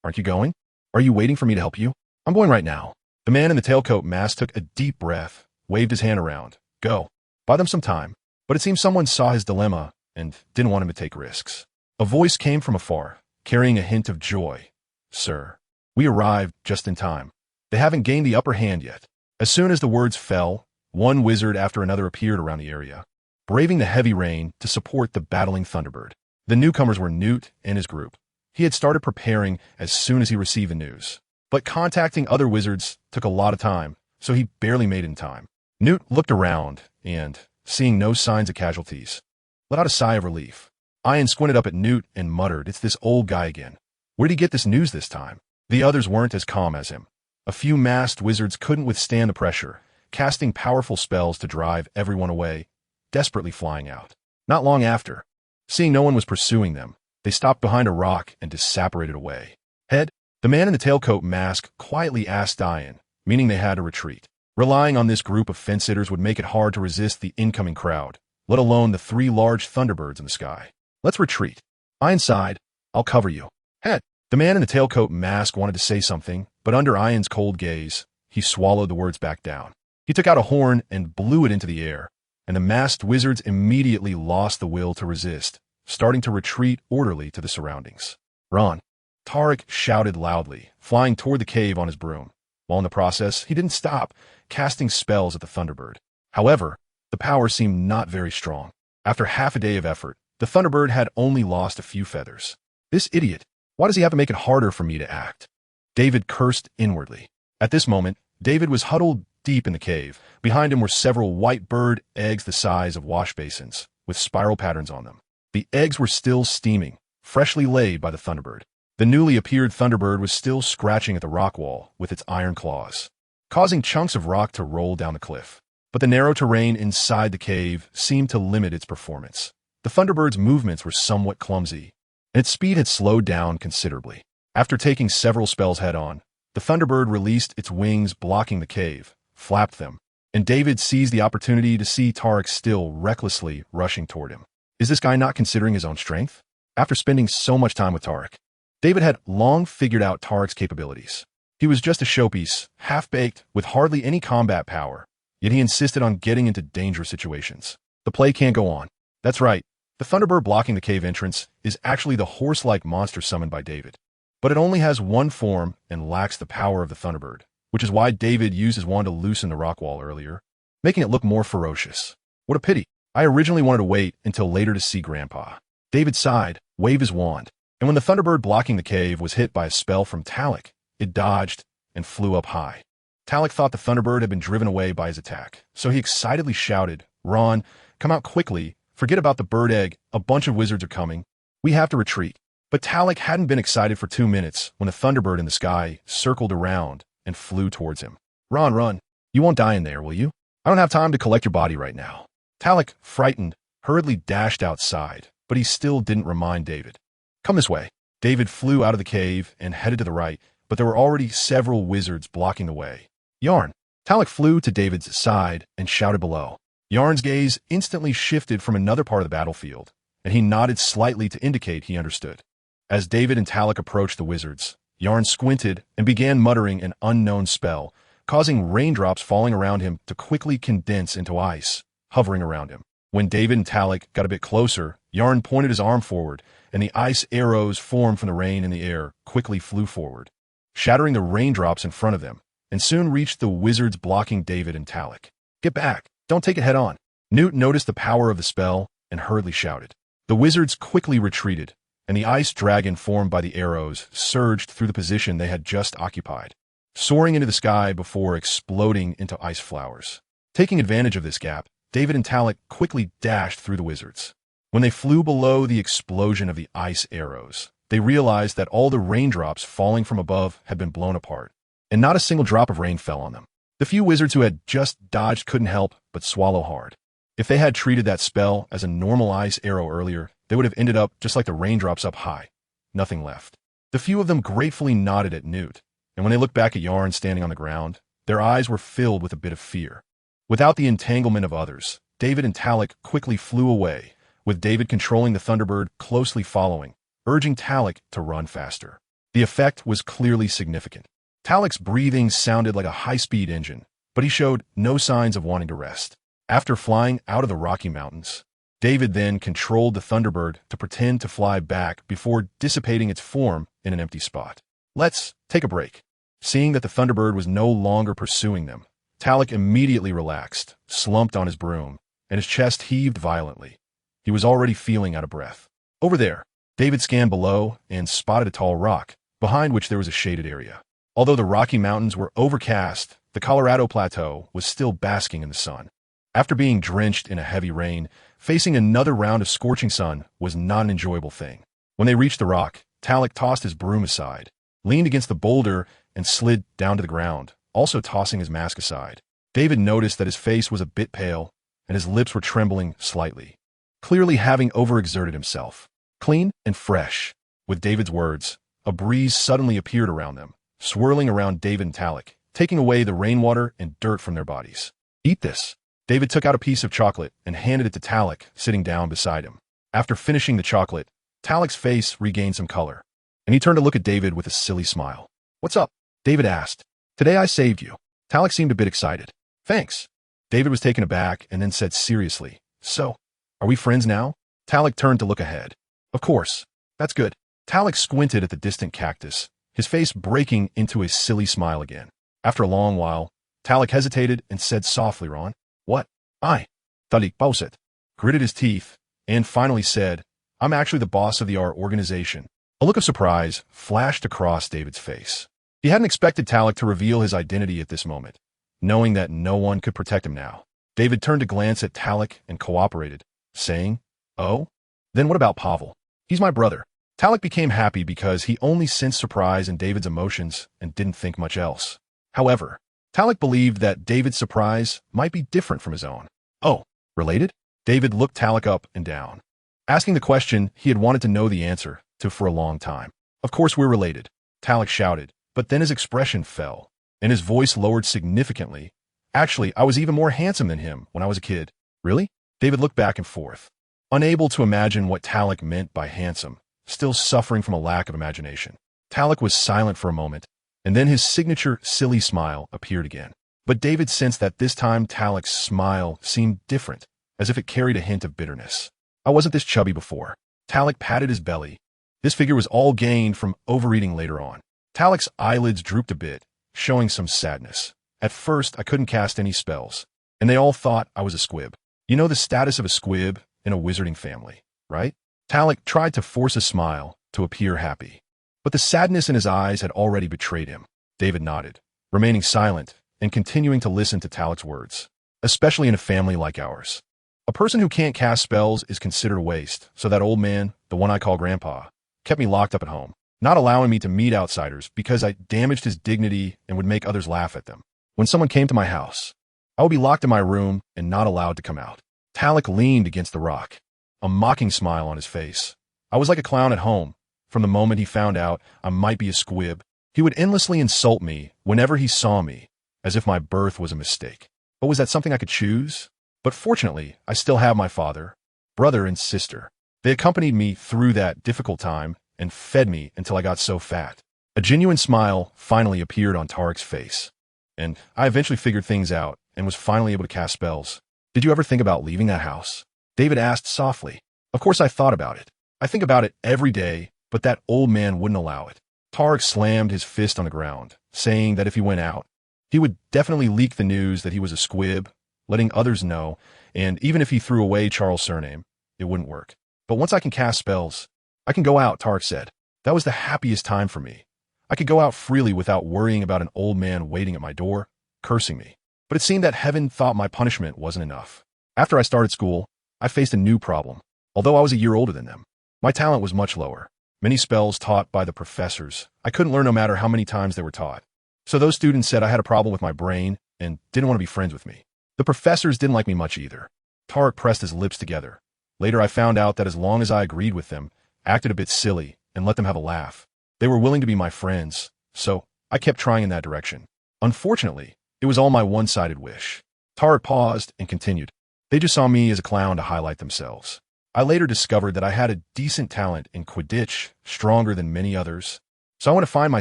"Aren't you going? Are you waiting for me to help you?" "I'm going right now." The man in the tailcoat mask took a deep breath, waved his hand around. "Go. Buy them some time." But it seemed someone saw his dilemma and didn't want him to take risks. A voice came from afar, carrying a hint of joy. "Sir, we arrived just in time. They haven't gained the upper hand yet." As soon as the words fell, one wizard after another appeared around the area, braving the heavy rain to support the battling Thunderbird. The newcomers were Newt and his group. He had started preparing as soon as he received the news. But contacting other wizards took a lot of time, so he barely made it in time. Newt looked around and, seeing no signs of casualties, let out a sigh of relief. Ian squinted up at Newt and muttered, "It's this old guy again. Where'd he get this news this time?" The others weren't as calm as him. A few masked wizards couldn't withstand the pressure, casting powerful spells to drive everyone away, desperately flying out. Not long after, seeing no one was pursuing them, they stopped behind a rock and disapparated away. "Head," the man in the tailcoat mask quietly asked Ian, meaning they had to retreat. Relying on this group of fence-sitters would make it hard to resist the incoming crowd, let alone the 3 large thunderbirds in the sky. "Let's retreat." Ian sighed. "I'll cover you." "Head." The man in the tailcoat mask wanted to say something, but under Ian's cold gaze, he swallowed the words back down. He took out a horn and blew it into the air, and the masked wizards immediately lost the will to resist, starting to retreat orderly to the surroundings. "Run!" Tarek shouted loudly, flying toward the cave on his broom. While in the process, he didn't stop, casting spells at the thunderbird. However, the power seemed not very strong. After half a day of effort, the thunderbird had only lost a few feathers. "This idiot! Why does he have to make it harder for me to act?" David cursed inwardly. At this moment, David was huddled deep in the cave. Behind him were several white bird eggs the size of wash basins, with spiral patterns on them. The eggs were still steaming, freshly laid by the thunderbird. The newly appeared thunderbird was still scratching at the rock wall with its iron claws, causing chunks of rock to roll down the cliff. But the narrow terrain inside the cave seemed to limit its performance. The thunderbird's movements were somewhat clumsy, and its speed had slowed down considerably. After taking several spells head-on, the thunderbird released its wings blocking the cave, flapped them, and David seized the opportunity to see Tarek still recklessly rushing toward him. Is this guy not considering his own strength? After spending so much time with Tarek, David had long figured out Tarek's capabilities. He was just a showpiece, half-baked, with hardly any combat power, yet he insisted on getting into dangerous situations. The play can't go on. That's right, the thunderbird blocking the cave entrance is actually the horse-like monster summoned by David. But it only has one form and lacks the power of the thunderbird, which is why David used his wand to loosen the rock wall earlier, making it look more ferocious. What a pity. I originally wanted to wait until later to see Grandpa. David sighed, waved his wand, and when the thunderbird blocking the cave was hit by a spell from Talek, it dodged and flew up high. Talek thought the thunderbird had been driven away by his attack, so he excitedly shouted, "Ron, come out quickly. Forget about the bird egg. A bunch of wizards are coming. We have to retreat." But Talek hadn't been excited for 2 minutes when the thunderbird in the sky circled around and flew towards him. "Ron, run. You won't die in there, will you? I don't have time to collect your body right now." Talek, frightened, hurriedly dashed outside, but he still didn't remind David. "Come this way." David flew out of the cave and headed to the right, but there were already several wizards blocking the way. "Yarn." Talek flew to David's side and shouted below. Yarn's gaze instantly shifted from another part of the battlefield, and he nodded slightly to indicate he understood. As David and Talek approached the wizards, Yarn squinted and began muttering an unknown spell, causing raindrops falling around him to quickly condense into ice, hovering around him. When David and Talek got a bit closer, Yarn pointed his arm forward, and the ice arrows formed from the rain in the air quickly flew forward, shattering the raindrops in front of them, and soon reached the wizards blocking David and Talek. "Get back! Don't take it head on." Newt noticed the power of the spell and hurriedly shouted. The wizards quickly retreated, and the ice dragon formed by the arrows surged through the position they had just occupied, soaring into the sky before exploding into ice flowers. Taking advantage of this gap, David and Talek quickly dashed through the wizards. When they flew below the explosion of the ice arrows, they realized that all the raindrops falling from above had been blown apart, and not a single drop of rain fell on them. The few wizards who had just dodged couldn't help but swallow hard. If they had treated that spell as a normal ice arrow earlier, they would have ended up just like the raindrops up high. Nothing left. The few of them gratefully nodded at Newt, and when they looked back at Yarn standing on the ground, their eyes were filled with a bit of fear. Without the entanglement of others, David and Talek quickly flew away, with David controlling the thunderbird closely following, urging Talek to run faster. The effect was clearly significant. Talek's breathing sounded like a high-speed engine, but he showed no signs of wanting to rest. After flying out of the Rocky Mountains, David then controlled the thunderbird to pretend to fly back before dissipating its form in an empty spot. "Let's take a break." Seeing that the thunderbird was no longer pursuing them, Talek immediately relaxed, slumped on his broom, and his chest heaved violently. He was already feeling out of breath. Over there, David scanned below and spotted a tall rock, behind which there was a shaded area. Although the Rocky Mountains were overcast The Colorado Plateau was still basking in the sun. After being drenched in a heavy rain, facing another round of scorching sun was not an enjoyable thing. When they reached the rock, Talek tossed his broom aside, leaned against the boulder, and slid down to the ground, also tossing his mask aside. David noticed that his face was a bit pale, and his lips were trembling slightly, clearly having overexerted himself. Clean and fresh. With David's words, a breeze suddenly appeared around them, swirling around David and Talek, taking away the rainwater and dirt from their bodies. Eat this. David took out a piece of chocolate and handed it to Talek, sitting down beside him. After finishing the chocolate, Talek's face regained some color, and he turned to look at David with a silly smile. "What's up?" David asked. "Today I saved you." Talek seemed a bit excited. "Thanks." David was taken aback and then said seriously, "So, are we friends now?" Talek turned to look ahead. "Of course. That's good." Talek squinted at the distant cactus, his face breaking into a silly smile again. After a long while, Talek hesitated and said softly, "Ron." "What?" "I." Talek paused, gritted his teeth, and finally said, "I'm actually the boss of our organization." A look of surprise flashed across David's face. He hadn't expected Talek to reveal his identity at this moment, knowing that no one could protect him now. David turned to glance at Talek and cooperated, saying, "Oh? Then what about Pavel? He's my brother." Talek became happy because he only sensed surprise in David's emotions and didn't think much else. However, Talek believed that David's surprise might be different from his own. "Oh, related?" David looked Talek up and down, asking the question he had wanted to know the answer to for a long time. "Of course we're related," Talek shouted, but then his expression fell, and his voice lowered significantly. "Actually, I was even more handsome than him when I was a kid." "Really?" David looked back and forth, unable to imagine what Talek meant by handsome, still suffering from a lack of imagination. Talek was silent for a moment, and then his signature silly smile appeared again. But David sensed that this time Talek's smile seemed different, as if it carried a hint of bitterness. "I wasn't this chubby before." Talek patted his belly. This figure was all gained from overeating later on. Talek's eyelids drooped a bit, showing some sadness. "At first, I couldn't cast any spells, and they all thought I was a squib. You know the status of a squib in a wizarding family, right?" Talek tried to force a smile to appear happy, but the sadness in his eyes had already betrayed him. David nodded, remaining silent and continuing to listen to Talek's words. "Especially in a family like ours. A person who can't cast spells is considered a waste, so that old man, the one I call Grandpa, kept me locked up at home, not allowing me to meet outsiders because I damaged his dignity and would make others laugh at them. When someone came to my house, I would be locked in my room and not allowed to come out." Talek leaned against the rock, a mocking smile on his face. "I was like a clown at home. From the moment he found out I might be a squib, he would endlessly insult me whenever he saw me, as if my birth was a mistake. But was that something I could choose? But fortunately, I still have my father, brother, and sister. They accompanied me through that difficult time and fed me until I got so fat." A genuine smile finally appeared on Tarek's face, and I eventually figured things out and was finally able to cast spells. "Did you ever think about leaving that house?" David asked softly. "Of course I thought about it. I think about it every day, but that old man wouldn't allow it." Tarek slammed his fist on the ground, saying that if he went out, he would definitely leak the news that he was a squib, letting others know, and even if he threw away Charles' surname, it wouldn't work. "But once I can cast spells, I can go out," Tarek said. "That was the happiest time for me. I could go out freely without worrying about an old man waiting at my door, cursing me. But it seemed that heaven thought my punishment wasn't enough. After I started school, I faced a new problem. Although I was a year older than them, my talent was much lower. Many spells taught by the professors I couldn't learn no matter how many times they were taught. So those students said I had a problem with my brain and didn't want to be friends with me. The professors didn't like me much either." Tarek pressed his lips together. "Later I found out that as long as I agreed with them, acted a bit silly, and let them have a laugh, they were willing to be my friends, so I kept trying in that direction. Unfortunately, it was all my one-sided wish." Tarek paused and continued. "They just saw me as a clown to highlight themselves. I later discovered that I had a decent talent in Quidditch, stronger than many others. So I went to find my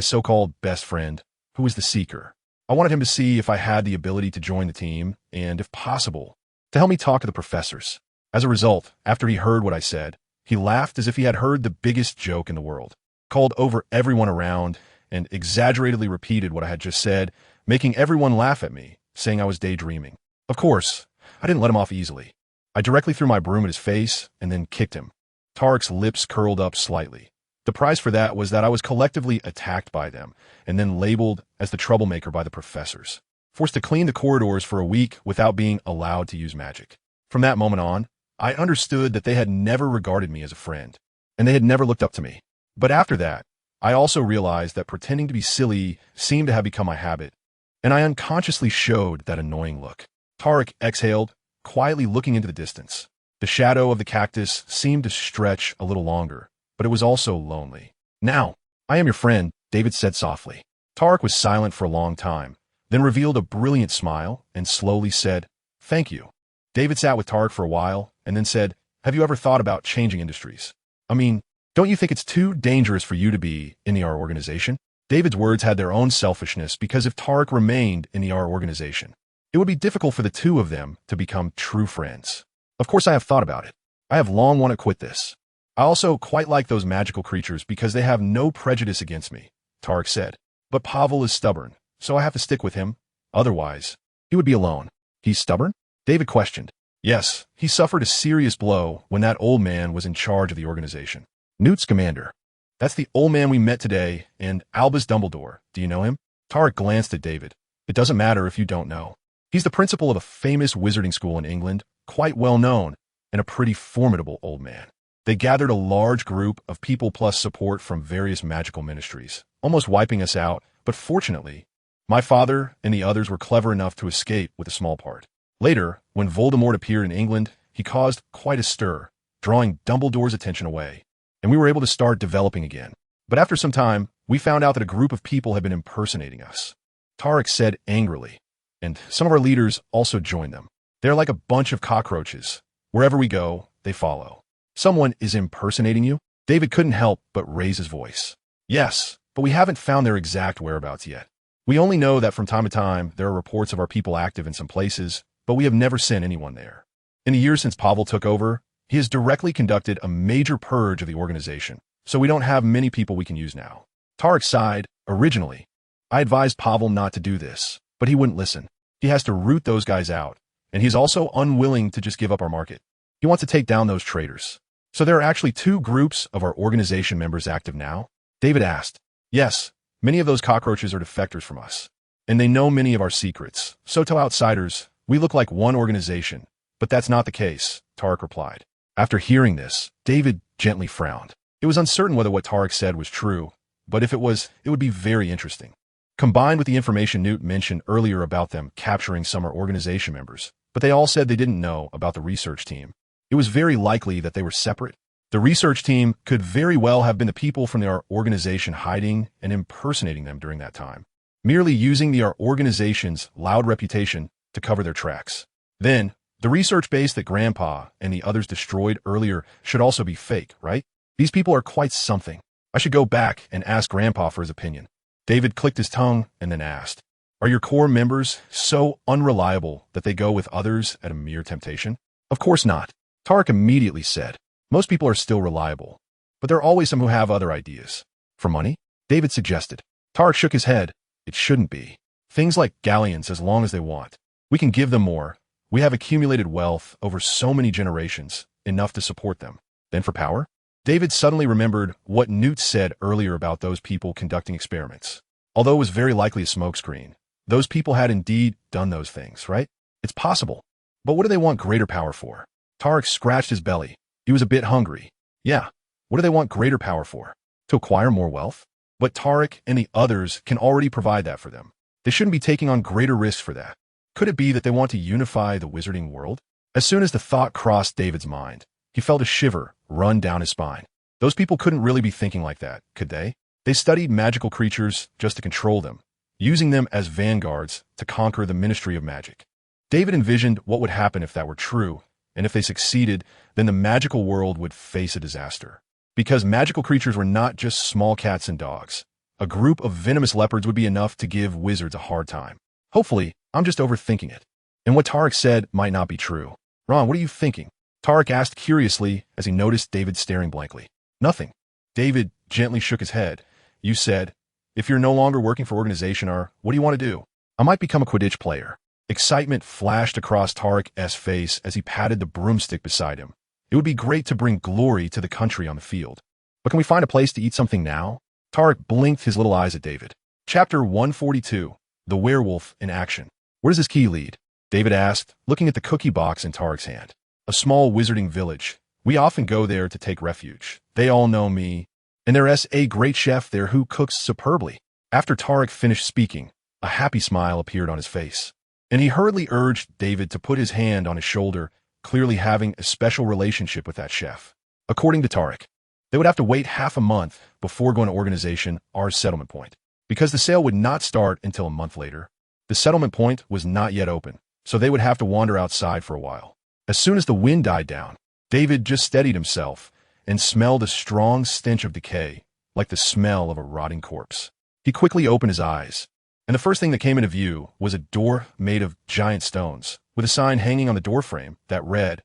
so-called best friend, who was the Seeker. I wanted him to see if I had the ability to join the team, and if possible, to help me talk to the professors. As a result, after he heard what I said, he laughed as if he had heard the biggest joke in the world, called over everyone around, and exaggeratedly repeated what I had just said, making everyone laugh at me, saying I was daydreaming. Of course, I didn't let him off easily. I directly threw my broom at his face and then kicked him." Tarek's lips curled up slightly. The price for that was that I was collectively attacked by them and then labeled as the troublemaker by the professors. forced to clean the corridors for a week without being allowed to use magic. From that moment on, I understood that they had never regarded me as a friend, and they had never looked up to me. But after that, I also realized that pretending to be silly seemed to have become my habit, and I unconsciously showed that annoying look. Tarek exhaled, quietly looking into the distance. The shadow of the cactus seemed to stretch a little longer, but it was also lonely. "Now, I am your friend," David said softly. Tarek was silent for a long time, then revealed a brilliant smile and slowly said, "Thank you." David sat with Tarek for a while and then said, "Have you ever thought about changing industries? I mean, don't you think it's too dangerous for you to be in the R organization?" David's words had their own selfishness because if Tarek remained in the R organization, it would be difficult for the two of them to become true friends. "Of course I have thought about it. I have long wanted to quit this. I also quite like those magical creatures because they have no prejudice against me," Tarek said. "But Pavel is stubborn, so I have to stick with him. Otherwise, he would be alone." "He's stubborn?" David questioned. "Yes, he suffered a serious blow when that old man was in charge of the organization." "Newt Scamander. That's the old man we met today, and Albus Dumbledore. Do you know him?" Tarek glanced at David. "It doesn't matter if you don't know. He's the principal of a famous wizarding school in England, quite well known, and a pretty formidable old man." They gathered a large group of people plus support from various magical ministries, almost wiping us out, but fortunately, my father and the others were clever enough to escape with a small part. Later, when Voldemort appeared in England, he caused quite a stir, drawing Dumbledore's attention away, and we were able to start developing again. But after some time, we found out that a group of people had been impersonating us. Tarek said angrily, and some of our leaders also joined them. They're like a bunch of cockroaches. Wherever we go, they follow. "Someone is impersonating you?" David couldn't help but raise his voice. "Yes, but we haven't found their exact whereabouts yet. We only know that from time to time there are reports of our people active in some places, but we have never sent anyone there. In the years since Pavel took over, he has directly conducted a major purge of the organization, so we don't have many people we can use now." Tarek sighed. "Originally, I advised Pavel not to do this, but he wouldn't listen. He has to root those guys out, and he's also unwilling to just give up our market. He wants to take down those traitors." "So there are actually two groups of our organization members active now?" David asked. "Yes, many of those cockroaches are defectors from us, and they know many of our secrets, so to outsiders, we look like one organization, but that's not the case," Tarek replied. After hearing this, David gently frowned. It was uncertain whether what Tarek said was true, but if it was, it would be very interesting. Combined with the information Newt mentioned earlier about them capturing some of our organization members, but they all said they didn't know about the research team. It was very likely that they were separate. The research team could very well have been the people from our organization hiding and impersonating them during that time, merely using our organization's loud reputation to cover their tracks. Then, the research base that Grandpa and the others destroyed earlier should also be fake, right? These people are quite something. I should go back and ask Grandpa for his opinion. David clicked his tongue and then asked, "Are your core members so unreliable that they go with others at a mere temptation?" "Of course not," Tarek immediately said. "Most people are still reliable, but there are always some who have other ideas." "For money?" David suggested. Tarek shook his head. "It shouldn't be. Things like galleons as long as they want. We can give them more. We have accumulated wealth over so many generations, enough to support them." "Then for power?" David suddenly remembered what Newt said earlier about those people conducting experiments. Although it was very likely a smokescreen, those people had indeed done those things, right? It's possible. But what do they want greater power for? Tarek scratched his belly. He was a bit hungry. Yeah, what do they want greater power for? To acquire more wealth? But Tarek and the others can already provide that for them. They shouldn't be taking on greater risks for that. Could it be that they want to unify the wizarding world? As soon as the thought crossed David's mind, he felt a shiver run down his spine. Those people couldn't really be thinking like that, could they? They studied magical creatures just to control them, using them as vanguards to conquer the Ministry of Magic. David envisioned what would happen if that were true, and if they succeeded, then the magical world would face a disaster. Because magical creatures were not just small cats and dogs. A group of venomous leopards would be enough to give wizards a hard time. Hopefully, I'm just overthinking it. And what Tarek said might not be true. "Ron, what are you thinking?" Tarek asked curiously as he noticed David staring blankly. "Nothing." David gently shook his head. "You said, if you're no longer working for Organization R, what do you want to do?" "I might become a Quidditch player." Excitement flashed across Tarek's face as he patted the broomstick beside him. "It would be great to bring glory to the country on the field. But can we find a place to eat something now?" Tarek blinked his little eyes at David. Chapter 142, The Werewolf in Action. Where does this key lead? David asked, looking at the cookie box in Tarek's hand. A small wizarding village. We often go there to take refuge. They all know me. And there's a great chef there who cooks superbly. After Tarek finished speaking, a happy smile appeared on his face. And he hurriedly urged David to put his hand on his shoulder, clearly having a special relationship with that chef. According to Tarek, they would have to wait half a month before going to organization our settlement point, because the sale would not start until a month later. The settlement point was not yet open, so they would have to wander outside for a while. As soon as the wind died down, David just steadied himself and smelled a strong stench of decay, like the smell of a rotting corpse. He quickly opened his eyes, and the first thing that came into view was a door made of giant stones, with a sign hanging on the doorframe that read,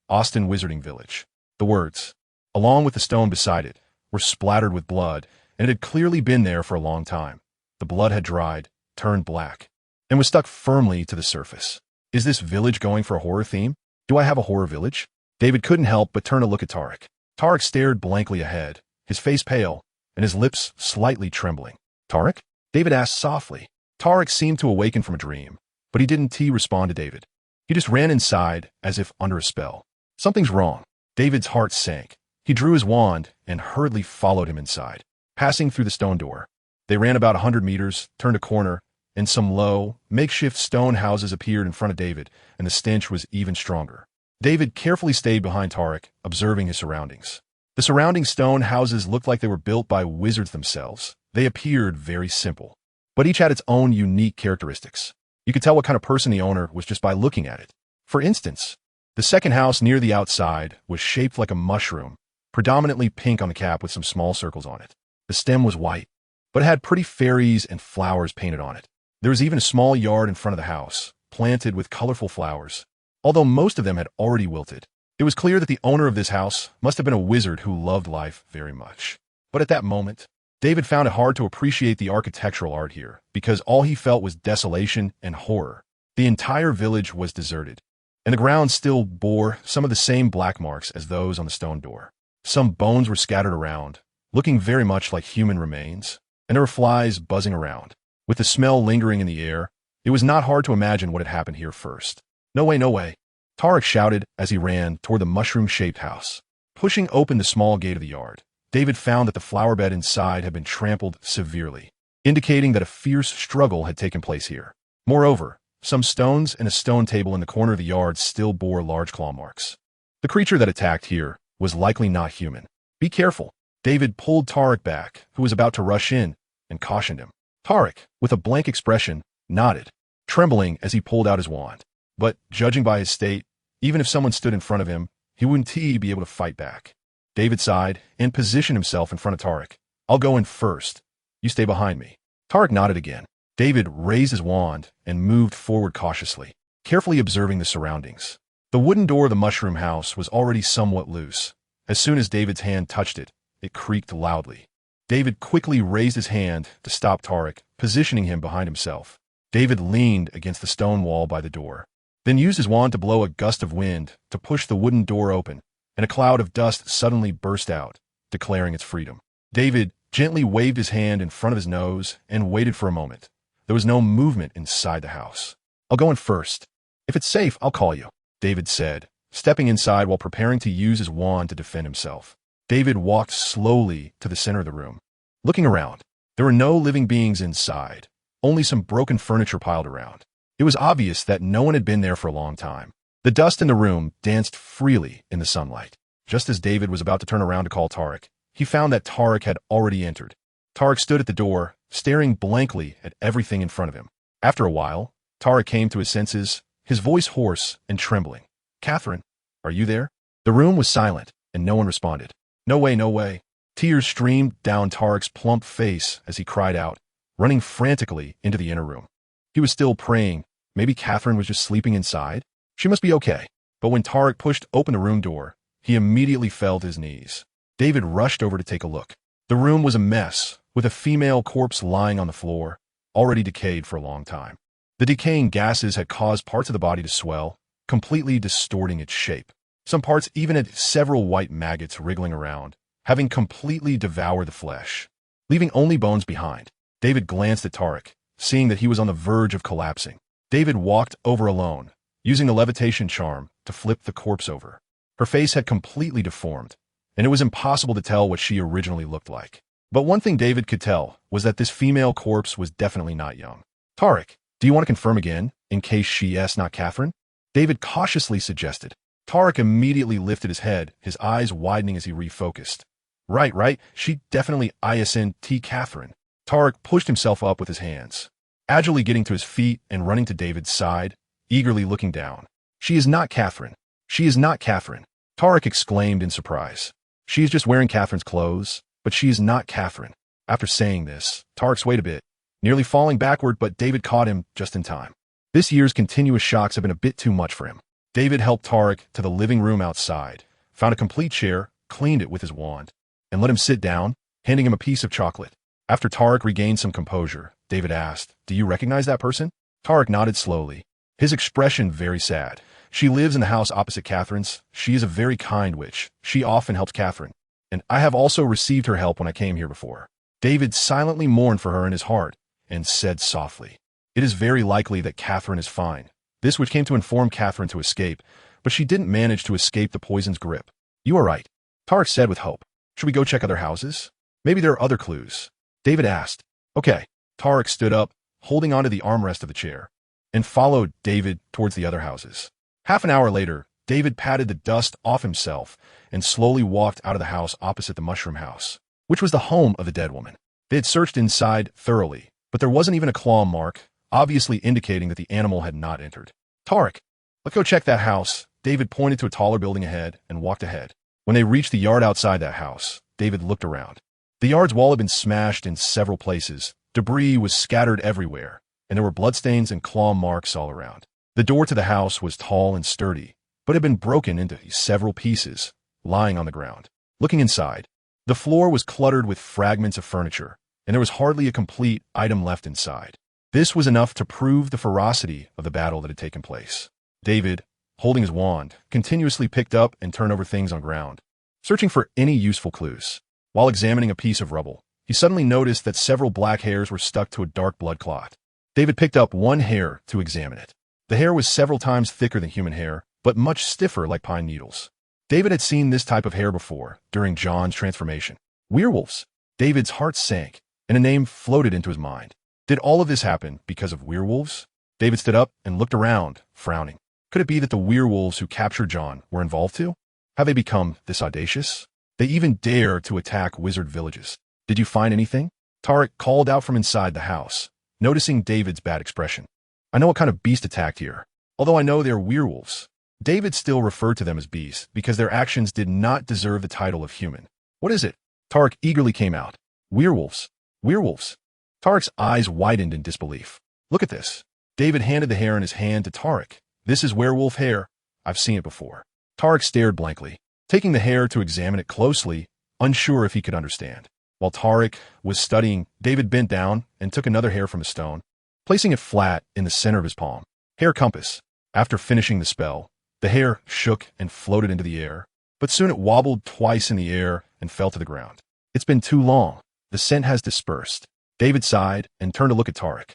Austin Wizarding Village. The words, along with the stone beside it, were splattered with blood, and it had clearly been there for a long time. The blood had dried, turned black, and was stuck firmly to the surface. Is this village going for a horror theme? Do I have a horror village? David couldn't help but turn to look at Tarek. Tarek stared blankly ahead, his face pale, and his lips slightly trembling. Tarek? David asked softly. Tarek seemed to awaken from a dream, but he didn't respond to David. He just ran inside as if under a spell. Something's wrong. David's heart sank. He drew his wand and hurriedly followed him inside. Passing through the stone door, they ran about 100 meters, turned a corner, and some low, makeshift stone houses appeared in front of David, and the stench was even stronger. David carefully stayed behind Tarek, observing his surroundings. The surrounding stone houses looked like they were built by wizards themselves. They appeared very simple, but each had its own unique characteristics. You could tell what kind of person the owner was just by looking at it. For instance, the second house near the outside was shaped like a mushroom, predominantly pink on the cap with some small circles on it. The stem was white, but it had pretty fairies and flowers painted on it. There was even a small yard in front of the house, planted with colorful flowers, although most of them had already wilted. It was clear that the owner of this house must have been a wizard who loved life very much. But at that moment, David found it hard to appreciate the architectural art here, because all he felt was desolation and horror. The entire village was deserted, and the ground still bore some of the same black marks as those on the stone door. Some bones were scattered around, looking very much like human remains, and there were flies buzzing around. With the smell lingering in the air, it was not hard to imagine what had happened here first. No way, no way, Tarek shouted as he ran toward the mushroom-shaped house. Pushing open the small gate of the yard, David found that the flower bed inside had been trampled severely, indicating that a fierce struggle had taken place here. Moreover, some stones and a stone table in the corner of the yard still bore large claw marks. The creature that attacked here was likely not human. Be careful. David pulled Tarek back, who was about to rush in, and cautioned him. Tarek, with a blank expression, nodded, trembling as he pulled out his wand. But, judging by his state, even if someone stood in front of him, he wouldn't be able to fight back. David sighed and positioned himself in front of Tarek. I'll go in first. You stay behind me. Tarek nodded again. David raised his wand and moved forward cautiously, carefully observing the surroundings. The wooden door of the mushroom house was already somewhat loose. As soon as David's hand touched it, it creaked loudly. David quickly raised his hand to stop Tarek, positioning him behind himself. David leaned against the stone wall by the door, then used his wand to blow a gust of wind to push the wooden door open, and a cloud of dust suddenly burst out, declaring its freedom. David gently waved his hand in front of his nose and waited for a moment. There was no movement inside the house. I'll go in first. If it's safe, I'll call you, David said, stepping inside while preparing to use his wand to defend himself. David walked slowly to the center of the room. Looking around, there were no living beings inside, only some broken furniture piled around. It was obvious that no one had been there for a long time. The dust in the room danced freely in the sunlight. Just as David was about to turn around to call Tarek, he found that Tarek had already entered. Tarek stood at the door, staring blankly at everything in front of him. After a while, Tarek came to his senses, his voice hoarse and trembling. Catherine, are you there? The room was silent, and no one responded. No way, no way. Tears streamed down Tarek's plump face as he cried out, running frantically into the inner room. He was still praying. Maybe Catherine was just sleeping inside? She must be okay. But when Tarek pushed open the room door, he immediately fell to his knees. David rushed over to take a look. The room was a mess, with a female corpse lying on the floor, already decayed for a long time. The decaying gases had caused parts of the body to swell, completely distorting its shape. Some parts even had several white maggots wriggling around, having completely devoured the flesh, leaving only bones behind. David glanced at Tarek, seeing that he was on the verge of collapsing. David walked over alone, using the levitation charm to flip the corpse over. Her face had completely deformed, and it was impossible to tell what she originally looked like. But one thing David could tell was that this female corpse was definitely not young. Tarek, do you want to confirm again, in case she is not Catherine? David cautiously suggested. Tarek immediately lifted his head, his eyes widening as he refocused. Right, she definitely isn't Catherine. Tarek pushed himself up with his hands, agilely getting to his feet and running to David's side, eagerly looking down. She is not Catherine. She is not Catherine. Tarek exclaimed in surprise. She is just wearing Catherine's clothes, but she is not Catherine. After saying this, Tarek swayed a bit, nearly falling backward, but David caught him just in time. This year's continuous shocks have been a bit too much for him. David helped Tarek to the living room outside, found a complete chair, cleaned it with his wand, and let him sit down, handing him a piece of chocolate. After Tarek regained some composure, David asked, "Do you recognize that person?" Tarek nodded slowly, his expression very sad. "She lives in the house opposite Catherine's. She is a very kind witch. She often helps Catherine. And I have also received her help when I came here before." David silently mourned for her in his heart and said softly, "It is very likely that Catherine is fine. This witch came to inform Catherine to escape, but she didn't manage to escape the poison's grip." "You are right," Tarek said with hope. "Should we go check other houses? Maybe there are other clues." David asked. "Okay." Tarek stood up, holding onto the armrest of the chair, and followed David towards the other houses. Half an hour later, David patted the dust off himself and slowly walked out of the house opposite the mushroom house, which was the home of the dead woman. They had searched inside thoroughly, but there wasn't even a claw mark, obviously indicating that the animal had not entered. "Tarek, let's go check that house." David pointed to a taller building ahead and walked ahead. When they reached the yard outside that house, David looked around. The yard's wall had been smashed in several places, debris was scattered everywhere, and there were bloodstains and claw marks all around. The door to the house was tall and sturdy, but had been broken into several pieces, lying on the ground. Looking inside, the floor was cluttered with fragments of furniture, and there was hardly a complete item left inside. This was enough to prove the ferocity of the battle that had taken place. David, holding his wand, continuously picked up and turned over things on ground, searching for any useful clues. While examining a piece of rubble, he suddenly noticed that several black hairs were stuck to a dark blood clot. David picked up one hair to examine it. The hair was several times thicker than human hair, but much stiffer like pine needles. David had seen this type of hair before, during John's transformation. Werewolves. David's heart sank, and a name floated into his mind. Did all of this happen because of werewolves? David stood up and looked around, frowning. Could it be that the werewolves who captured John were involved too? Have they become this audacious? They even dare to attack wizard villages. "Did you find anything?" Tarek called out from inside the house, noticing David's bad expression. "I know what kind of beast attacked here, although I know they're werewolves." David still referred to them as beasts because their actions did not deserve the title of human. "What is it?" Tarek eagerly came out. "Werewolves. Werewolves." Tarek's eyes widened in disbelief. "Look at this." David handed the hair in his hand to Tarek. "This is werewolf hair. I've seen it before." Tarek stared blankly, taking the hair to examine it closely, unsure if he could understand. While Tarek was studying, David bent down and took another hair from a stone, placing it flat in the center of his palm. "Hair compass." After finishing the spell, the hair shook and floated into the air, but soon it wobbled twice in the air and fell to the ground. "It's been too long. The scent has dispersed." David sighed and turned to look at Tarek,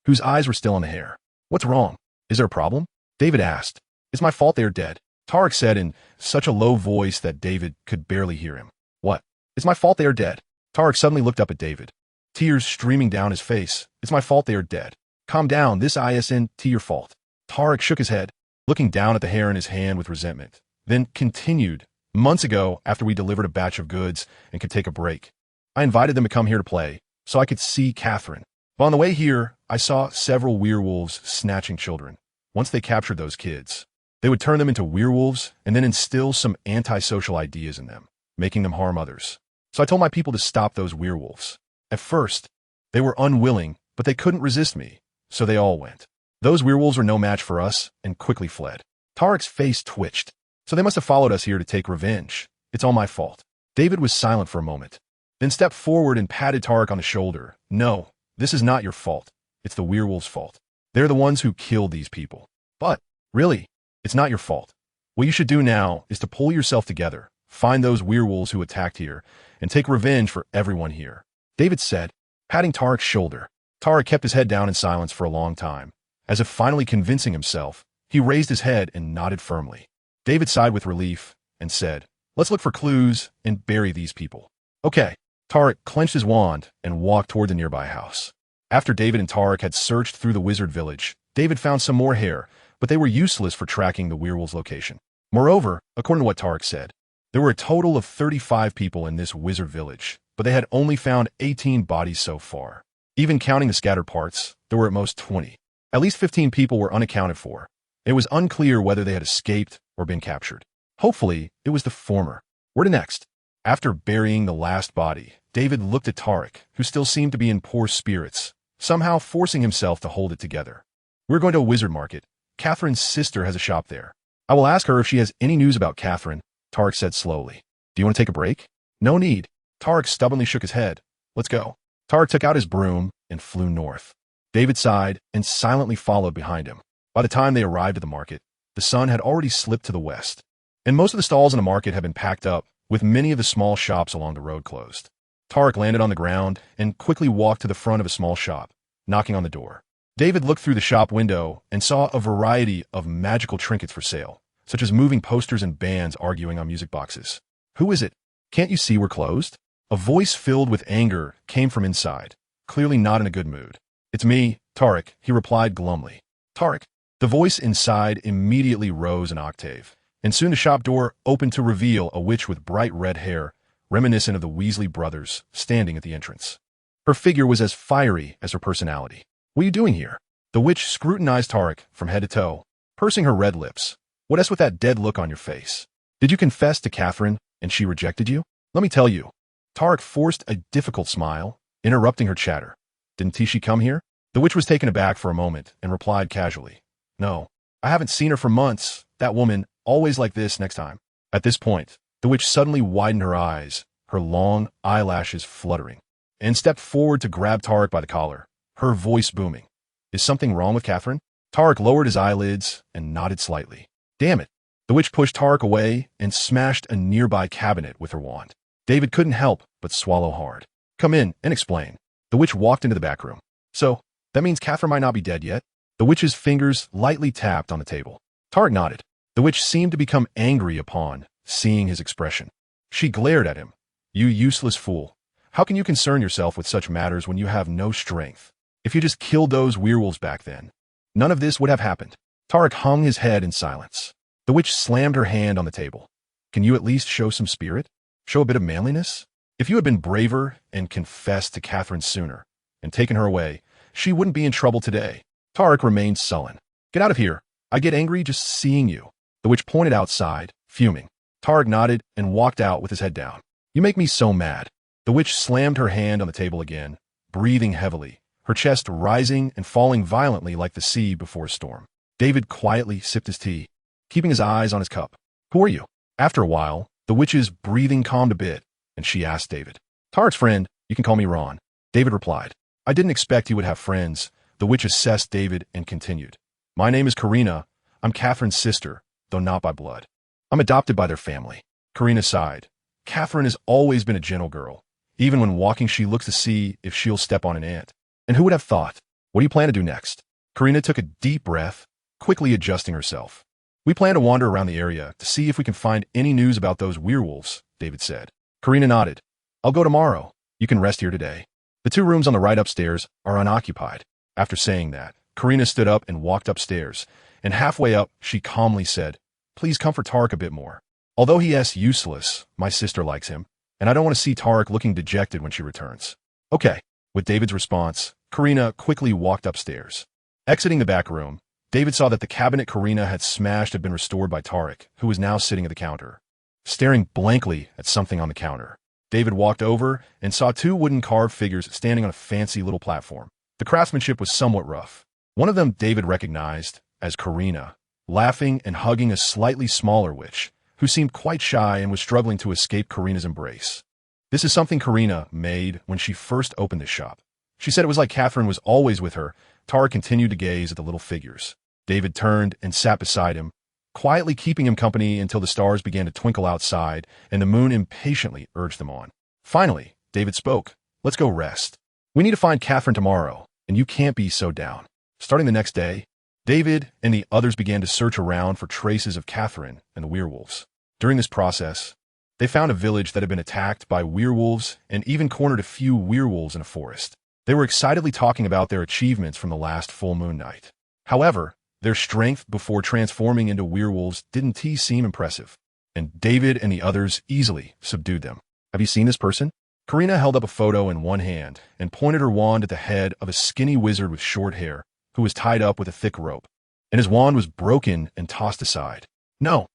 whose eyes were still on the hair. "What's wrong? Is there a problem?" David asked. "It's my fault they are dead," Tarek said in such a low voice that David could barely hear him. "What? It's my fault they are dead." Tarek suddenly looked up at David, tears streaming down his face. "It's my fault they are dead. Calm down, this isn't your fault." Tarek shook his head, looking down at the hair in his hand with resentment, then continued. "Months ago, after we delivered a batch of goods and could take a break, I invited them to come here to play, so I could see Catherine. But on the way here, I saw several werewolves snatching children. Once they captured those kids, they would turn them into werewolves and then instill some antisocial ideas in them, making them harm others. So I told my people to stop those werewolves. At first, they were unwilling, but they couldn't resist me, so they all went. Those werewolves were no match for us and quickly fled." Tarek's face twitched. "So they must have followed us here to take revenge. It's all my fault." David was silent for a moment, then stepped forward and patted Tarek on the shoulder. "No, this is not your fault. It's the werewolves' fault. They're the ones who killed these people. But, really, it's not your fault. What you should do now is to pull yourself together, find those werewolves who attacked here, and take revenge for everyone here," David said, patting Tarek's shoulder. Tarek kept his head down in silence for a long time, As if finally convincing himself, he raised his head and nodded firmly. David sighed with relief and said, "Let's look for clues and bury these people." "Okay." Tarek clenched his wand and walked toward the nearby house. After David and Tarek had searched through the wizard village, David found some more hair, but they were useless for tracking the werewolf's location. Moreover, according to what Tarek said, there were a total of 35 people in this wizard village, but they had only found 18 bodies so far. Even counting the scattered parts, there were at most 20. At least 15 people were unaccounted for. It was unclear whether they had escaped or been captured. Hopefully, it was the former. Where to next? After burying the last body, David looked at Tarek, who still seemed to be in poor spirits, somehow forcing himself to hold it together. "We're going to a wizard market. Catherine's sister has a shop there. I will ask her if she has any news about Catherine," Tarek said slowly. "Do you want to take a break?" "No need." Tarek stubbornly shook his head. "Let's go." Tarek took out his broom and flew north. David sighed and silently followed behind him. By the time they arrived at the market, the sun had already slipped to the west, and most of the stalls in the market had been packed up, with many of the small shops along the road closed. Tarek landed on the ground and quickly walked to the front of a small shop, knocking on the door. David looked through the shop window and saw a variety of magical trinkets for sale, such as moving posters and bands arguing on music boxes. "Who is it? Can't you see we're closed?" A voice filled with anger came from inside, clearly not in a good mood. "It's me, Tarek," he replied glumly. "Tarek." The voice inside immediately rose an octave, and soon the shop door opened to reveal a witch with bright red hair, reminiscent of the Weasley brothers, standing at the entrance. Her figure was as fiery as her personality. "What are you doing here?" The witch scrutinized Tarek from head to toe, pursing her red lips. "What else with that dead look on your face? Did you confess to Catherine and she rejected you? Let me tell you." Tarek forced a difficult smile, interrupting her chatter. "Didn't Tishi come here?" The witch was taken aback for a moment and replied casually, "No, I haven't seen her for months. That woman, always like this next time." At this point, the witch suddenly widened her eyes, her long eyelashes fluttering, and stepped forward to grab Tarek by the collar, her voice booming. "Is something wrong with Catherine?" Tarek lowered his eyelids and nodded slightly. "Damn it." The witch pushed Tarek away and smashed a nearby cabinet with her wand. David couldn't help but swallow hard. "Come in and explain." The witch walked into the back room. "So, that means Catherine might not be dead yet?" The witch's fingers lightly tapped on the table. Tarek nodded. The witch seemed to become angry upon seeing his expression. She glared at him. "You useless fool. How can you concern yourself with such matters when you have no strength? If you just killed those werewolves back then, none of this would have happened." Tarek hung his head in silence. The witch slammed her hand on the table. "Can you at least show some spirit? Show a bit of manliness? If you had been braver and confessed to Catherine sooner and taken her away, she wouldn't be in trouble today." Tarek remained sullen. "Get out of here. I get angry just seeing you." The witch pointed outside, fuming. Tarek nodded and walked out with his head down. "You make me so mad." The witch slammed her hand on the table again, breathing heavily, her chest rising and falling violently like the sea before a storm. David quietly sipped his tea, keeping his eyes on his cup. "Who are you?" After a while, the witch's breathing calmed a bit, and she asked David. "Tarek's friend. You can call me Ron." David replied. "I didn't expect you would have friends." The witch assessed David and continued. "My name is Karina. I'm Catherine's sister, though not by blood. I'm adopted by their family." Karina sighed. "Catherine has always been a gentle girl. Even when walking, she looks to see if she'll step on an ant. And who would have thought? What do you plan to do next?" Karina took a deep breath, quickly adjusting herself. "We plan to wander around the area to see if we can find any news about those werewolves," David said. Karina nodded. "I'll go tomorrow. You can rest here today. The 2 rooms on the right upstairs are unoccupied." After saying that, Karina stood up and walked upstairs, and halfway up, she calmly said, "Please comfort Tarek a bit more. Although he is useless, my sister likes him, and I don't want to see Tarek looking dejected when she returns." "Okay." With David's response, Karina quickly walked upstairs. Exiting the back room, David saw that the cabinet Karina had smashed had been restored by Tarek, who was now sitting at the counter, staring blankly at something on the counter. David walked over and saw 2 wooden carved figures standing on a fancy little platform. The craftsmanship was somewhat rough. One of them David recognized as Karina, laughing and hugging a slightly smaller witch, who seemed quite shy and was struggling to escape Karina's embrace. This is something Karina made when she first opened this shop. She said it was like Catherine was always with her. Tarek continued to gaze at the little figures. David turned and sat beside him, quietly keeping him company until the stars began to twinkle outside and the moon impatiently urged them on. Finally, David spoke. "Let's go rest. We need to find Catherine tomorrow, and you can't be so down." Starting the next day, David and the others began to search around for traces of Catherine and the werewolves. During this process, they found a village that had been attacked by werewolves and even cornered a few werewolves in a forest. They were excitedly talking about their achievements from the last full moon night. However, their strength before transforming into werewolves didn't seem impressive, and David and the others easily subdued them. Have you seen this person? Karina held up a photo in one hand and pointed her wand at the head of a skinny wizard with short hair who was tied up with a thick rope, and his wand was broken and tossed aside. No.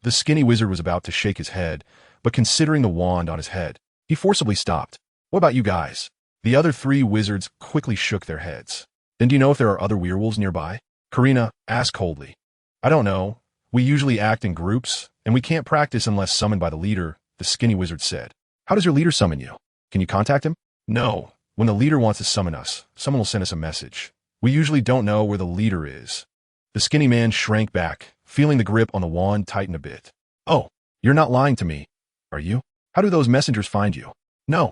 The skinny wizard was about to shake his head, but considering the wand on his head, he forcibly stopped. What about you guys? The other 3 wizards quickly shook their heads. Then do you know if there are other werewolves nearby? Karina asked coldly. I don't know. We usually act in groups, and we can't practice unless summoned by the leader, the skinny wizard said. How does your leader summon you? Can you contact him? No. When the leader wants to summon us, someone will send us a message. We usually don't know where the leader is. The skinny man shrank back, feeling the grip on the wand tighten a bit. Oh, you're not lying to me, are you? How do those messengers find you? No.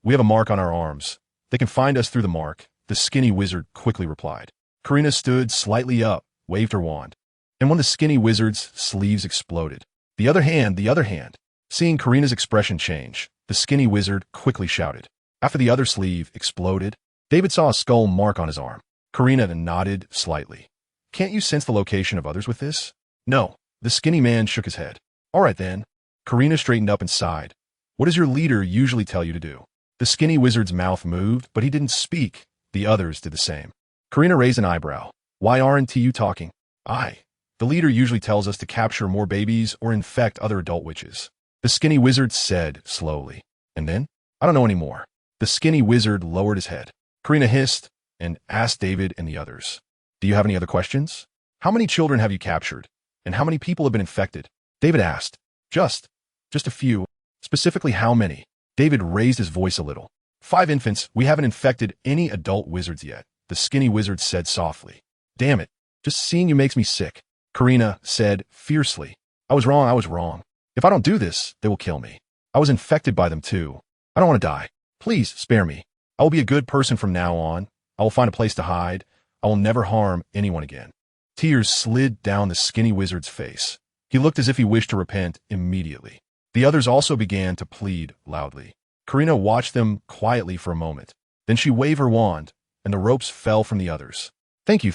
We have a mark on our arms. They can find us through the mark, the skinny wizard quickly replied. Karina stood slightly up, waved her wand, and one of the skinny wizard's sleeves exploded. The other hand. Seeing Karina's expression change, the skinny wizard quickly shouted. After the other sleeve exploded, David saw a skull mark on his arm. Karina nodded slightly. Can't you sense the location of others with this? No. The skinny man shook his head. All right then. Karina straightened up and sighed. What does your leader usually tell you to do? The skinny wizard's mouth moved, but he didn't speak. The others did the same. Karina raised an eyebrow. Why aren't you talking? The leader usually tells us to capture more babies or infect other adult witches. The skinny wizard said slowly. And then? I don't know anymore. The skinny wizard lowered his head. Karina hissed and asked David and the others. Do you have any other questions? How many children have you captured? And how many people have been infected? David asked. Just a few. Specifically how many? David raised his voice a little. 5 infants. We haven't infected any adult wizards yet, the skinny wizard said softly. Damn it. Just seeing you makes me sick. Karina said fiercely. I was wrong. If I don't do this, they will kill me. I was infected by them too. I don't want to die. Please spare me. I will be a good person from now on. I will find a place to hide. I will never harm anyone again. Tears slid down the skinny wizard's face. He looked as if he wished to repent immediately. The others also began to plead loudly. Karina watched them quietly for a moment. Then she waved her wand, and the ropes fell from the others. Thank you,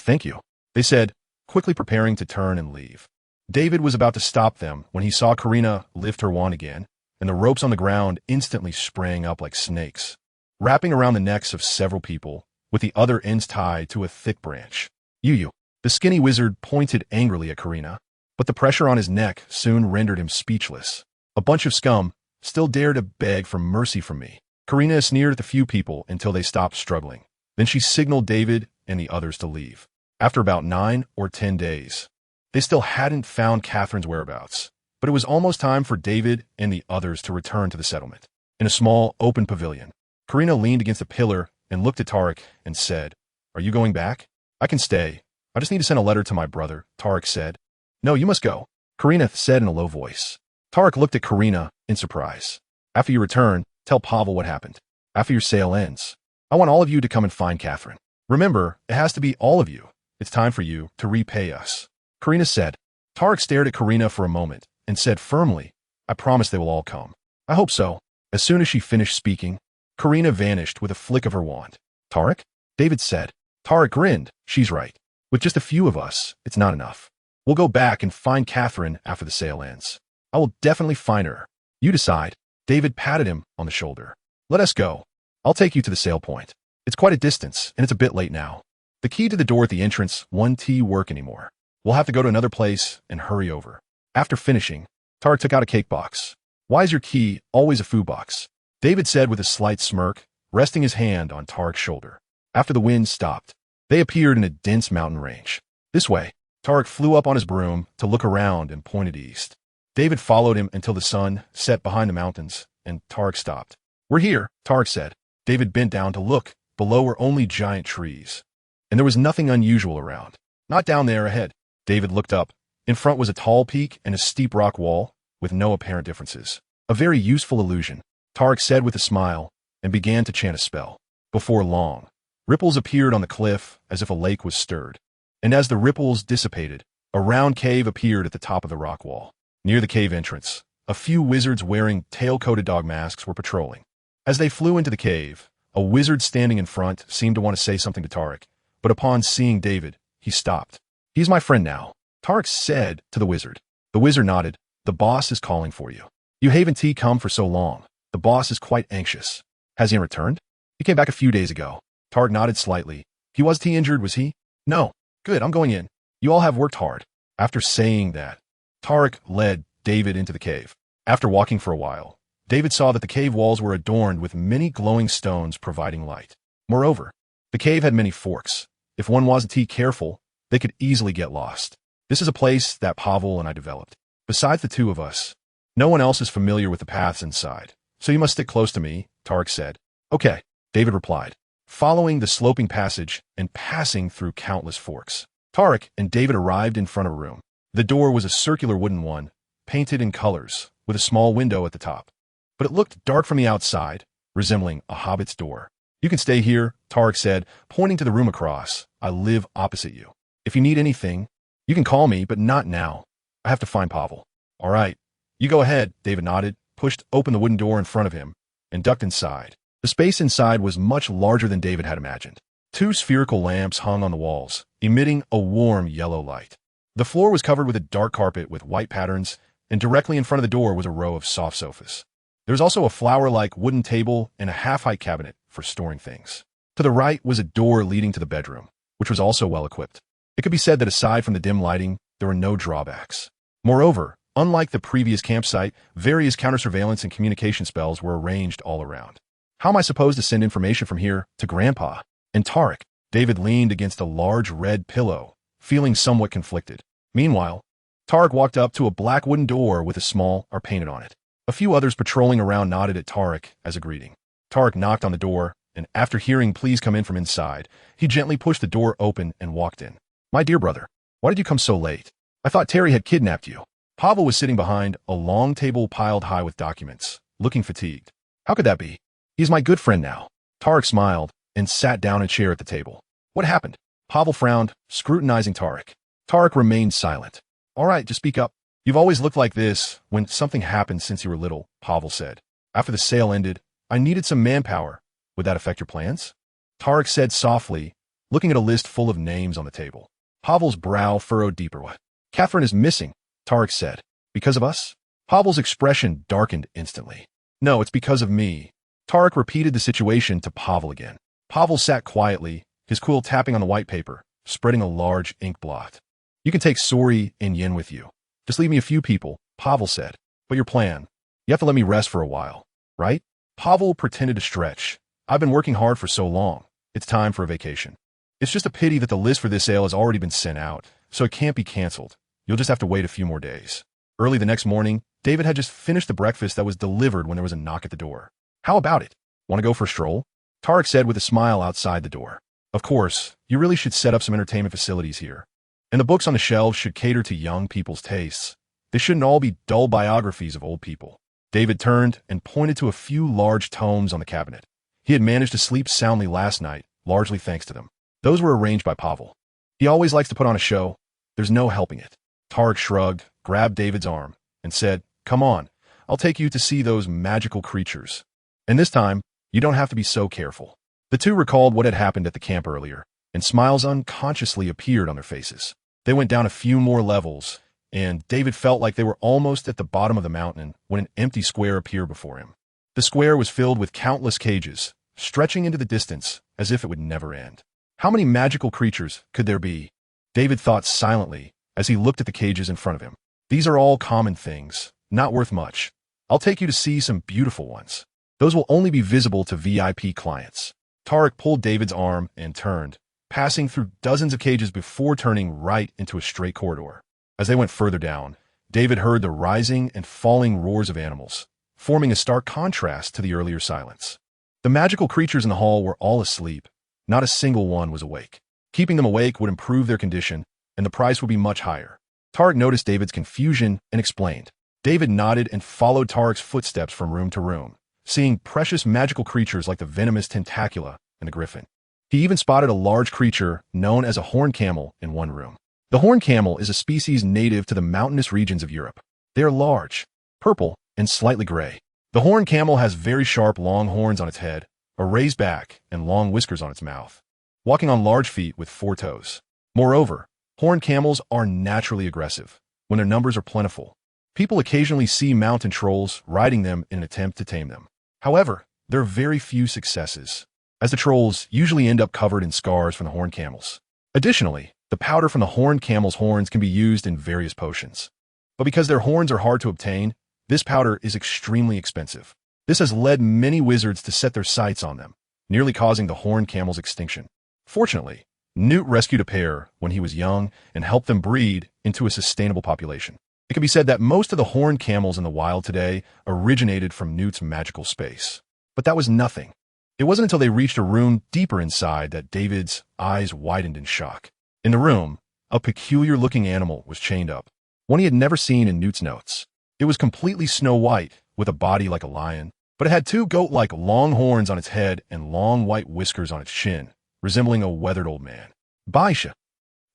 they said, quickly preparing to turn and leave. David was about to stop them when he saw Karina lift her wand again, and the ropes on the ground instantly sprang up like snakes, wrapping around the necks of several people, with the other ends tied to a thick branch. You. The skinny wizard pointed angrily at Karina, but the pressure on his neck soon rendered him speechless. A bunch of scum still dare to beg for mercy from me. Karina sneered at the few people until they stopped struggling. Then she signaled David and the others to leave. After about 9 or 10 days, they still hadn't found Catherine's whereabouts, but it was almost time for David and the others to return to the settlement. In a small, open pavilion, Karina leaned against a pillar and looked at Tarek and said, Are you going back? I can stay. I just need to send a letter to my brother, Tarek said. No, you must go, Karina said in a low voice. Tarek looked at Karina in surprise. After you return, tell Pavel what happened. After your sale ends, I want all of you to come and find Catherine. Remember, it has to be all of you. It's time for you to repay us. Karina said. Tarek stared at Karina for a moment and said firmly, I promise they will all come. I hope so. As soon as she finished speaking, Karina vanished with a flick of her wand. Tarek? David said. Tarek grinned. She's right. With just a few of us, it's not enough. We'll go back and find Catherine after the sale ends. I will definitely find her. You decide. David patted him on the shoulder. Let us go. I'll take you to the sale point. It's quite a distance, and it's a bit late now. The key to the door at the entrance won't work anymore. We'll have to go to another place and hurry over. After finishing, Tarek took out a cake box. Why is your key always a food box? David said with a slight smirk, resting his hand on Tarek's shoulder. After the wind stopped, they appeared in a dense mountain range. This way. Tarek flew up on his broom to look around and pointed east. David followed him until the sun set behind the mountains, and Tarek stopped. We're here, Tarek said. David bent down to look. Below were only giant trees, and there was nothing unusual around. Not down there ahead. David looked up. In front was a tall peak and a steep rock wall, with no apparent differences. A very useful illusion, Tarek said with a smile, and began to chant a spell. Before long, Ripples appeared on the cliff as if a lake was stirred. And as the ripples dissipated, a round cave appeared at the top of the rock wall. Near the cave entrance, a few wizards wearing tail-coated dog masks were patrolling. As they flew into the cave, a wizard standing in front seemed to want to say something to Tarek, but upon seeing David, he stopped. "He's my friend now," Tarek said to the wizard. The wizard nodded. "The boss is calling for you. You haven't come for so long. The boss is quite anxious." "Has he returned?" "He came back a few days ago." Tarek nodded slightly. Was he injured, was he?" "No." "Good, I'm going in. You all have worked hard." After saying that, Tarek led David into the cave. After walking for a while, David saw that the cave walls were adorned with many glowing stones providing light. Moreover, the cave had many forks. If one wasn't careful, they could easily get lost. "This is a place that Pavel and I developed. Besides the two of us, no one else is familiar with the paths inside, so you must stick close to me," Tarek said. "Okay," David replied, following the sloping passage and passing through countless forks. Tarek and David arrived in front of a room. The door was a circular wooden one, painted in colors, with a small window at the top. But it looked dark from the outside, resembling a hobbit's door. "You can stay here," Tarek said, pointing to the room across. "I live opposite you. If you need anything, you can call me, but not now. I have to find Pavel." "All right. You go ahead," David nodded, pushed open the wooden door in front of him, and ducked inside. The space inside was much larger than David had imagined. 2 spherical lamps hung on the walls, emitting a warm yellow light. The floor was covered with a dark carpet with white patterns, and directly in front of the door was a row of soft sofas. There was also a flower-like wooden table and a half-height cabinet for storing things. To the right was a door leading to the bedroom, which was also well-equipped. It could be said that aside from the dim lighting, there were no drawbacks. Moreover, unlike the previous campsite, various counter-surveillance and communication spells were arranged all around. "How am I supposed to send information from here to Grandpa and Tarek?" David leaned against a large red pillow, feeling somewhat conflicted. Meanwhile, Tarek walked up to a black wooden door with a small R painted on it. A few others patrolling around nodded at Tarek as a greeting. Tarek knocked on the door, and after hearing "please come in" from inside, he gently pushed the door open and walked in. "My dear brother, why did you come so late? I thought Terry had kidnapped you." Pavel was sitting behind a long table piled high with documents, looking fatigued. "How could that be? He's my good friend now." Tarek smiled and sat down in a chair at the table. "What happened?" Pavel frowned, scrutinizing Tarek. Tarek remained silent. "All right, just speak up. You've always looked like this when something happened since you were little," Pavel said. "After the sale ended, I needed some manpower. Would that affect your plans?" Tarek said softly, looking at a list full of names on the table. Pavel's brow furrowed deeper. "What? Catherine is missing," Tarek said. "Because of us?" Pavel's expression darkened instantly. "No, it's because of me." Tarek repeated the situation to Pavel again. Pavel sat quietly, his quill tapping on the white paper, spreading a large ink blot. "You can take Sori and Yin with you. Just leave me a few people," Pavel said. "But your plan? You have to let me rest for a while, right?" Pavel pretended to stretch. "I've been working hard for so long. It's time for a vacation. It's just a pity that the list for this sale has already been sent out, so it can't be canceled. You'll just have to wait a few more days." Early the next morning, David had just finished the breakfast that was delivered when there was a knock at the door. "How about it? Want to go for a stroll?" Tarek said with a smile outside the door. "Of course, you really should set up some entertainment facilities here. And the books on the shelves should cater to young people's tastes. They shouldn't all be dull biographies of old people." David turned and pointed to a few large tomes on the cabinet. He had managed to sleep soundly last night, largely thanks to them. Those were arranged by Pavel. He always likes to put on a show. There's no helping it. Tarek shrugged, grabbed David's arm, and said, "Come on, I'll take you to see those magical creatures. And this time, you don't have to be so careful." The two recalled what had happened at the camp earlier, and smiles unconsciously appeared on their faces. They went down a few more levels, and David felt like they were almost at the bottom of the mountain when an empty square appeared before him. The square was filled with countless cages, stretching into the distance as if it would never end. How many magical creatures could there be? David thought silently as he looked at the cages in front of him. "These are all common things, not worth much. I'll take you to see some beautiful ones. Those will only be visible to VIP clients." Tarek pulled David's arm and turned, passing through dozens of cages before turning right into a straight corridor. As they went further down, David heard the rising and falling roars of animals, forming a stark contrast to the earlier silence. The magical creatures in the hall were all asleep. Not a single one was awake. Keeping them awake would improve their condition, and the price would be much higher. Tarek noticed David's confusion and explained. David nodded and followed Tarek's footsteps from room to room, seeing precious magical creatures like the venomous tentacula and the griffin. He even spotted a large creature known as a horned camel in one room. The horned camel is a species native to the mountainous regions of Europe. They are large, purple, and slightly gray. The horned camel has very sharp long horns on its head, a raised back, and long whiskers on its mouth, walking on large feet with 4 toes. Moreover, horned camels are naturally aggressive when their numbers are plentiful. People occasionally see mountain trolls riding them in an attempt to tame them. However, there are very few successes, as the trolls usually end up covered in scars from the horned camels. Additionally, the powder from the horned camel's horns can be used in various potions. But because their horns are hard to obtain, this powder is extremely expensive. This has led many wizards to set their sights on them, nearly causing the horned camel's extinction. Fortunately, Newt rescued a pair when he was young and helped them breed into a sustainable population. It can be said that most of the horned camels in the wild today originated from Newt's magical space. But that was nothing. It wasn't until they reached a room deeper inside that David's eyes widened in shock. In the room, a peculiar-looking animal was chained up, one he had never seen in Newt's notes. It was completely snow-white, with a body like a lion, but it had 2 goat-like long horns on its head and long white whiskers on its chin, resembling a weathered old man. Baisha.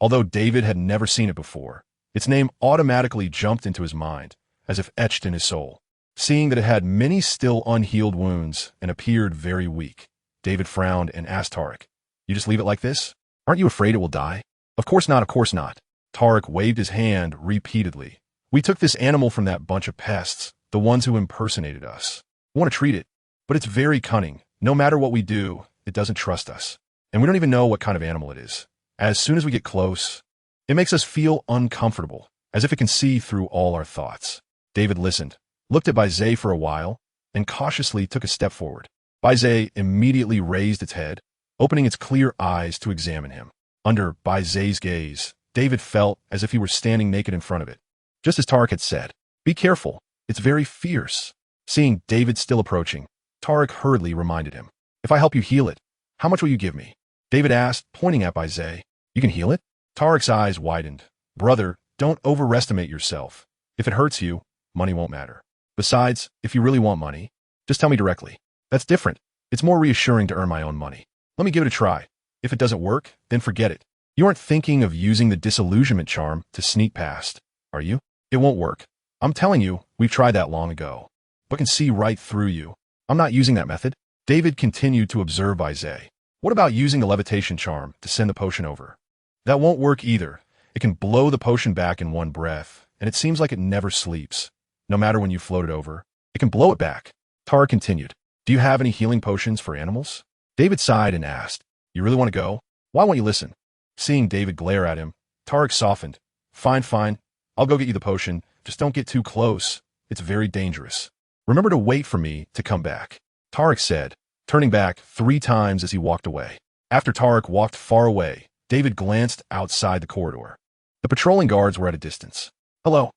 Although David had never seen it before, its name automatically jumped into his mind, as if etched in his soul. Seeing that it had many still unhealed wounds and appeared very weak, David frowned and asked Tarek, "You just leave it like this? Aren't you afraid it will die?" "Of course not, of course not." Tarek waved his hand repeatedly. "We took this animal from that bunch of pests, the ones who impersonated us. We want to treat it, but it's very cunning. No matter what we do, it doesn't trust us. And we don't even know what kind of animal it is. As soon as we get close, it makes us feel uncomfortable, as if it can see through all our thoughts." David listened, looked at Baizé for a while, and cautiously took a step forward. Baizé immediately raised its head, opening its clear eyes to examine him. Under Baizé's gaze, David felt as if he were standing naked in front of it. Just as Tarek had said, "Be careful, it's very fierce." Seeing David still approaching, Tarek hurriedly reminded him, "If I help you heal it, how much will you give me?" David asked, pointing at Baizé. "You can heal it?" Tarek's eyes widened. "Brother, don't overestimate yourself. If it hurts you, money won't matter. Besides, if you really want money, just tell me directly. That's different. It's more reassuring to earn my own money. Let me give it a try. If it doesn't work, then forget it. You aren't thinking of using the disillusionment charm to sneak past, are you? It won't work. I'm telling you, we've tried that long ago, but can see right through you. I'm not using that method." David continued to observe Baizé. "What about using the levitation charm to send the potion over?" "That won't work either. It can blow the potion back in one breath, and it seems like it never sleeps. No matter when you float it over, it can blow it back." Tarek continued, "Do you have any healing potions for animals?" David sighed and asked, "You really want to go? Why won't you listen?" Seeing David glare at him, Tarek softened. Fine. I'll go get you the potion. Just don't get too close. It's very dangerous. Remember to wait for me to come back," Tarek said, turning back 3 times as he walked away. After Tarek walked far away, David glanced outside the corridor. The patrolling guards were at a distance. Hello,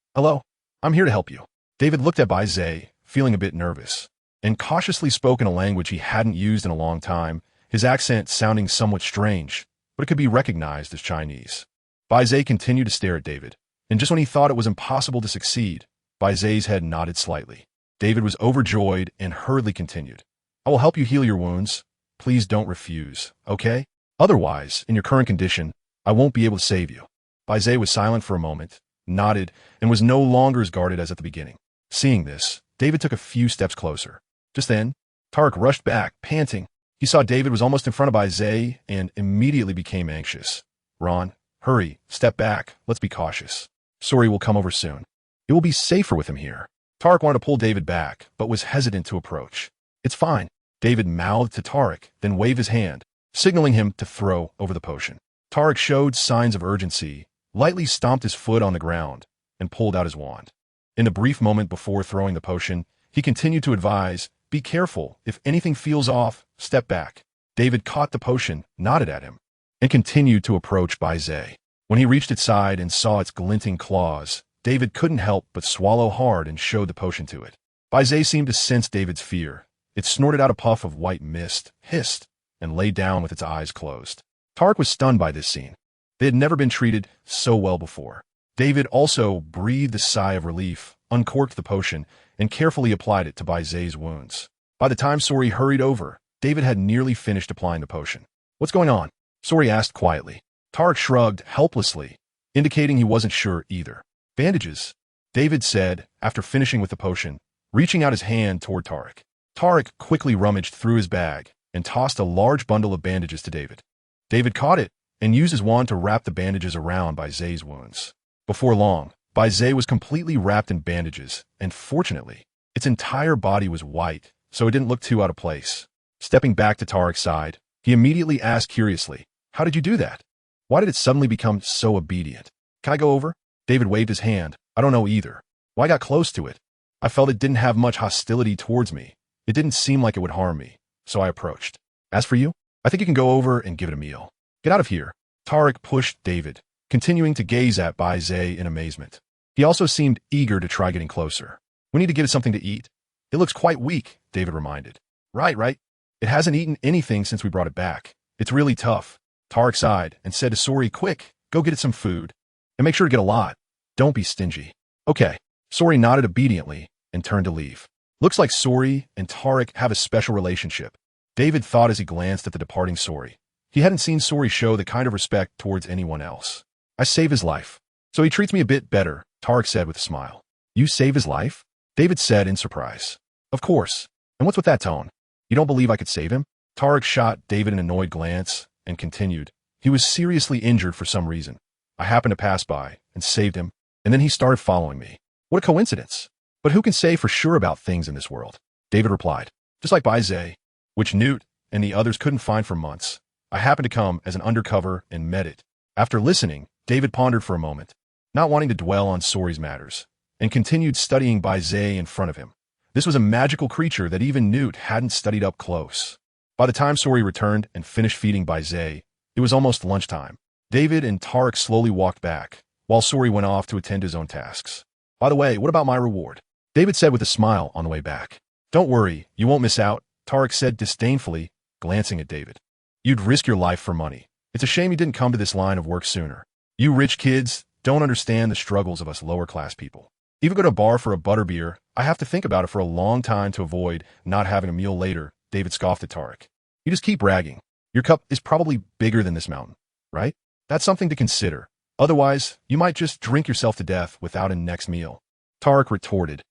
I'm here to help you." David looked at Baizé, feeling a bit nervous, and cautiously spoke in a language he hadn't used in a long time, his accent sounding somewhat strange, but it could be recognized as Chinese. Baizé continued to stare at David, and just when he thought it was impossible to succeed, Baizé's head nodded slightly. David was overjoyed and hurriedly continued, "I will help you heal your wounds. Please don't refuse, okay? Otherwise, in your current condition, I won't be able to save you." Baizé was silent for a moment, nodded, and was no longer as guarded as at the beginning. Seeing this, David took a few steps closer. Just then, Tarek rushed back, panting. He saw David was almost in front of Baizé and immediately became anxious. "Ron, hurry, step back, let's be cautious. Sorry, we'll come over soon. It will be safer with him here." Tarek wanted to pull David back, but was hesitant to approach. "It's fine," David mouthed to Tarek, then waved his hand, signaling him to throw over the potion. Tarek showed signs of urgency, lightly stomped his foot on the ground, and pulled out his wand. In the brief moment before throwing the potion, he continued to advise, "Be careful. If anything feels off, step back." David caught the potion, nodded at him, and continued to approach Baizé. When he reached its side and saw its glinting claws, David couldn't help but swallow hard and showed the potion to it. Baizé seemed to sense David's fear. It snorted out a puff of white mist, hissed, and lay down with its eyes closed. Tarek was stunned by this scene. They had never been treated so well before. David also breathed a sigh of relief, uncorked the potion, and carefully applied it to Baizé's wounds. By the time Sori hurried over, David had nearly finished applying the potion. What's going on? Sori asked quietly. Tarek shrugged helplessly, indicating he wasn't sure either. Bandages, David said after finishing with the potion, reaching out his hand toward Tarek. Tarek quickly rummaged through his bag and tossed a large bundle of bandages to David. David caught it and used his wand to wrap the bandages around Zay's wounds. Before long, Zay was completely wrapped in bandages, and fortunately, its entire body was white, so it didn't look too out of place. Stepping back to Tarek's side, he immediately asked curiously, "How did you do that? Why did it suddenly become so obedient? Can I go over?" David waved his hand. "I don't know either. Well, I got close to it. I felt it didn't have much hostility towards me. It didn't seem like it would harm me, so I approached. As for you, I think you can go over and give it a meal. Get out of here." Tarek pushed David, continuing to gaze at Zay in amazement. He also seemed eager to try getting closer. "We need to give it something to eat. It looks quite weak," David reminded. Right. It hasn't eaten anything since we brought it back. It's really tough." Tarek sighed and said to Sori, "Quick, go get it some food. And make sure to get a lot. Don't be stingy." "Okay." Sori nodded obediently and turned to leave. Looks like Sori and Tarek have a special relationship, David thought as he glanced at the departing Sori. He hadn't seen Sori show the kind of respect towards anyone else. "I save his life, so he treats me a bit better," Tarek said with a smile. "You save his life?" David said in surprise. "Of course. And what's with that tone? You don't believe I could save him?" Tarek shot David an annoyed glance and continued. "He was seriously injured for some reason. I happened to pass by and saved him, and then he started following me. What a coincidence. But who can say for sure about things in this world?" David replied. "Just like Zay, which Newt and the others couldn't find for months. I happened to come as an undercover and met it." After listening, David pondered for a moment, not wanting to dwell on Sori's matters, and continued studying Zay in front of him. This was a magical creature that even Newt hadn't studied up close. By the time Sori returned and finished feeding Zay, it was almost lunchtime. David and Tarek slowly walked back, while Sori went off to attend to his own tasks. "By the way, what about my reward?" David said with a smile on the way back. "Don't worry, you won't miss out," Tarek said disdainfully, glancing at David. "You'd risk your life for money. It's a shame you didn't come to this line of work sooner. You rich kids don't understand the struggles of us lower-class people. Even go to a bar for a butterbeer, I have to think about it for a long time to avoid not having a meal later," David scoffed at Tarek. "You just keep bragging. Your cup is probably bigger than this mountain, right? That's something to consider. Otherwise, you might just drink yourself to death without a next meal," Tarek retorted.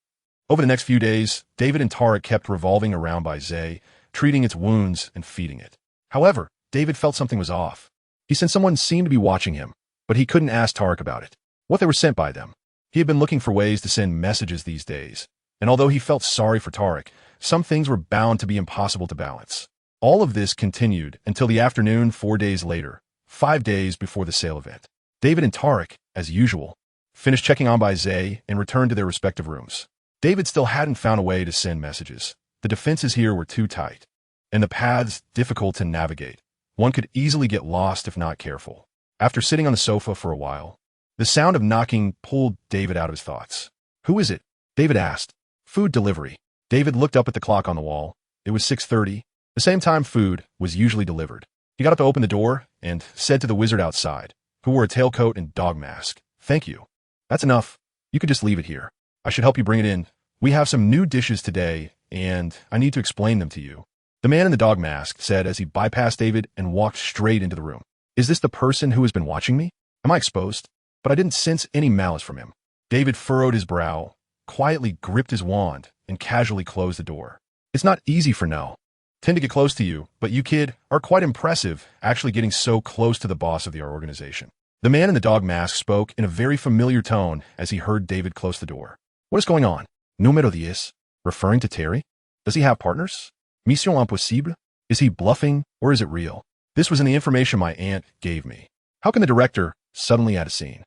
Over the next few days, David and Tarek kept revolving around Zay, treating its wounds and feeding it. However, David felt something was off. He sensed someone seemed to be watching him, but he couldn't ask Tarek about it. What they were sent by them. He had been looking for ways to send messages these days, and although he felt sorry for Tarek, some things were bound to be impossible to balance. All of this continued until the afternoon 4 days later, 5 days before the sale event. David and Tarek, as usual, finished checking on Zay and returned to their respective rooms. David still hadn't found a way to send messages. The defenses here were too tight, and the paths difficult to navigate. One could easily get lost if not careful. After sitting on the sofa for a while, the sound of knocking pulled David out of his thoughts. "Who is it?" David asked. "Food delivery." David looked up at the clock on the wall. It was 6:30, the same time food was usually delivered. He got up to open the door and said to the wizard outside, who wore a tailcoat and dog mask, "Thank you. That's enough. You can just leave it here. I should help you bring it in. We have some new dishes today, and I need to explain them to you," the man in the dog mask said as he bypassed David and walked straight into the room. "Is this the person who has been watching me? Am I exposed?" But I didn't sense any malice from him. David furrowed his brow, quietly gripped his wand, and casually closed the door. "It's not easy for no. Tend to get close to you, but you, kid, are quite impressive, actually getting so close to the boss of our organization." The man in the dog mask spoke in a very familiar tone as he heard David close the door. "What is going on? Número 10, referring to Terry? Does he have partners? Mission impossible? Is he bluffing, or is it real? This was in the information my aunt gave me. How can the director suddenly add a scene?"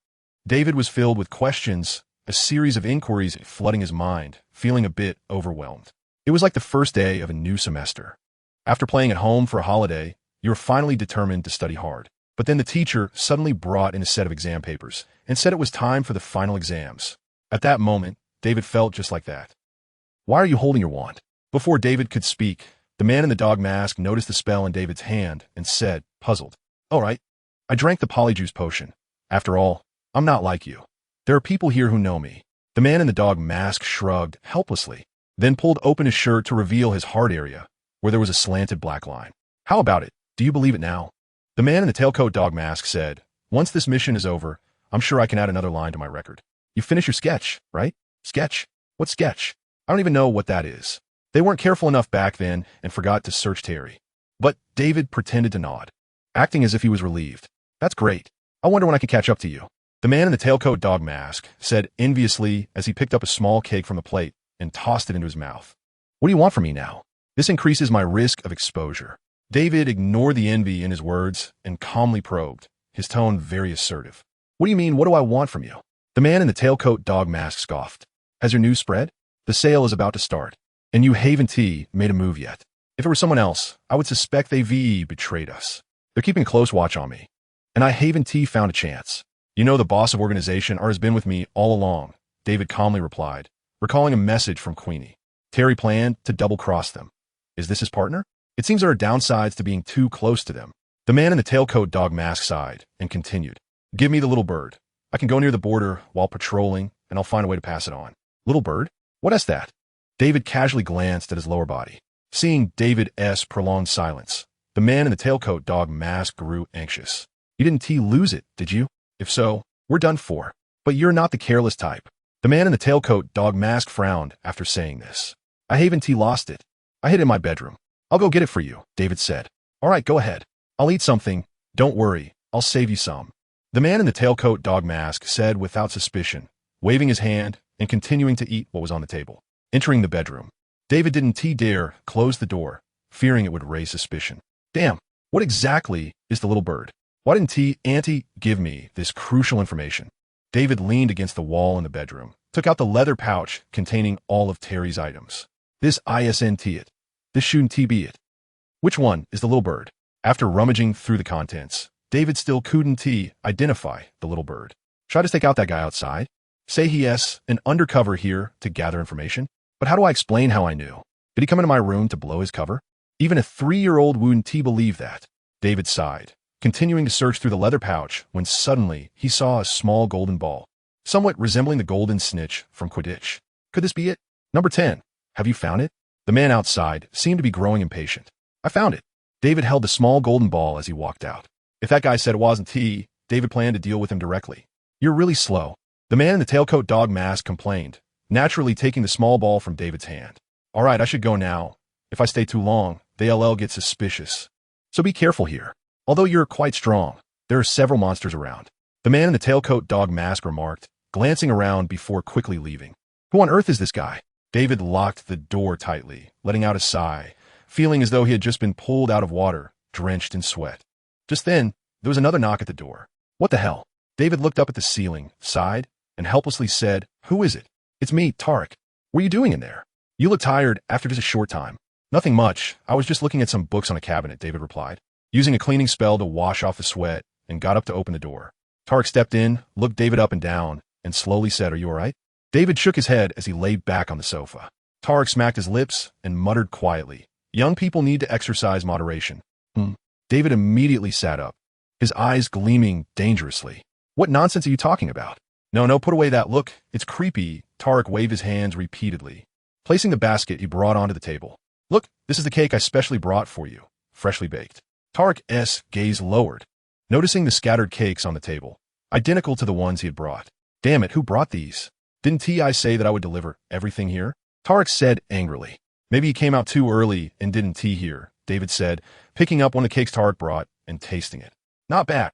David was filled with questions, a series of inquiries flooding his mind, feeling a bit overwhelmed. It was like the first day of a new semester. After playing at home for a holiday, you were finally determined to study hard. But then the teacher suddenly brought in a set of exam papers and said it was time for the final exams. At that moment, David felt just like that. "Why are you holding your wand?" Before David could speak, the man in the dog mask noticed the spell in David's hand and said, puzzled, "All right, I drank the polyjuice potion. After all, I'm not like you. There are people here who know me." The man in the dog mask shrugged helplessly, then pulled open his shirt to reveal his heart area, where there was a slanted black line. "How about it? Do you believe it now? The man in the tailcoat dog mask said, once this mission is over, I'm sure I can add another line to my record. You finish your sketch, right? Sketch? What sketch? I don't even know what that is. They weren't careful enough back then and forgot to search Terry. But David pretended to nod, acting as if he was relieved. That's great. I wonder when I can catch up to you. The man in the tailcoat dog mask said enviously as he picked up a small cake from the plate and tossed it into his mouth. What do you want from me now? This increases my risk of exposure. David ignored the envy in his words and calmly probed, his tone very assertive. What do you mean, what do I want from you? The man in the tailcoat dog mask scoffed. Has your news spread? The sale is about to start, and you Haven T made a move yet. If it were someone else, I would suspect they betrayed us. They're keeping close watch on me. And I Haven T found a chance. You know the boss of organization has been with me all along, David calmly replied, recalling a message from Queenie. Terry planned to double-cross them. Is this his partner? It seems there are downsides to being too close to them. The man in the tailcoat dog mask sighed and continued. Give me the little bird. I can go near the border while patrolling, and I'll find a way to pass it on. Little bird? What is that? David casually glanced at his lower body. Seeing David's prolonged silence, the man in the tailcoat dog mask grew anxious. You didn't lose it, did you? If so, we're done for. But you're not the careless type. The man in the tailcoat dog mask frowned after saying this. I Haven T lost it. I hid it in my bedroom. I'll go get it for you, David said. All right, go ahead. I'll eat something. Don't worry. I'll save you some. The man in the tailcoat dog mask said without suspicion, waving his hand and continuing to eat what was on the table. Entering the bedroom, David didn't dare close the door, fearing it would raise suspicion. Damn, what exactly is the little bird? Why didn't Auntie give me this crucial information? David leaned against the wall in the bedroom, took out the leather pouch containing all of Terry's items. This isn't it. This shouldn't be it. Which one is the little bird? After rummaging through the contents, David still couldn't identify the little bird. Should I just take out that guy outside? Say he has an undercover here to gather information? But how do I explain how I knew? Did he come into my room to blow his cover? Even a 3-year-old wouldn't believe that. David sighed, continuing to search through the leather pouch when suddenly he saw a small golden ball, somewhat resembling the golden snitch from Quidditch. Could this be it? Number 10. Have you found it? The man outside seemed to be growing impatient. I found it. David held the small golden ball as he walked out. If that guy said it wasn't David planned to deal with him directly. You're really slow. The man in the tailcoat dog mask complained, naturally taking the small ball from David's hand. All right, I should go now. If I stay too long, the LL gets suspicious. So be careful here. Although you're quite strong, there are several monsters around. The man in the tailcoat dog mask remarked, glancing around before quickly leaving. Who on earth is this guy? David locked the door tightly, letting out a sigh, feeling as though he had just been pulled out of water, drenched in sweat. Just then, there was another knock at the door. What the hell? David looked up at the ceiling, sighed, and helplessly said, Who is it? It's me, Tarek. What are you doing in there? You look tired after just a short time. Nothing much. I was just looking at some books on a cabinet, David replied, using a cleaning spell to wash off the sweat, and got up to open the door. Tarek stepped in, looked David up and down, and slowly said, Are you all right? David shook his head as he lay back on the sofa. Tarek smacked his lips and muttered quietly, Young people need to exercise moderation. David immediately sat up, his eyes gleaming dangerously. What nonsense are you talking about? No, put away that look. It's creepy. Tarek waved his hands repeatedly, placing the basket he brought onto the table. Look, this is the cake I specially brought for you, freshly baked. Tarek's gaze lowered, noticing the scattered cakes on the table, identical to the ones he had brought. Damn it, who brought these? Didn't I say that I would deliver everything here? Tarek said angrily. Maybe he came out too early and didn't here, David said, picking up one of the cakes Tarek brought and tasting it. Not bad.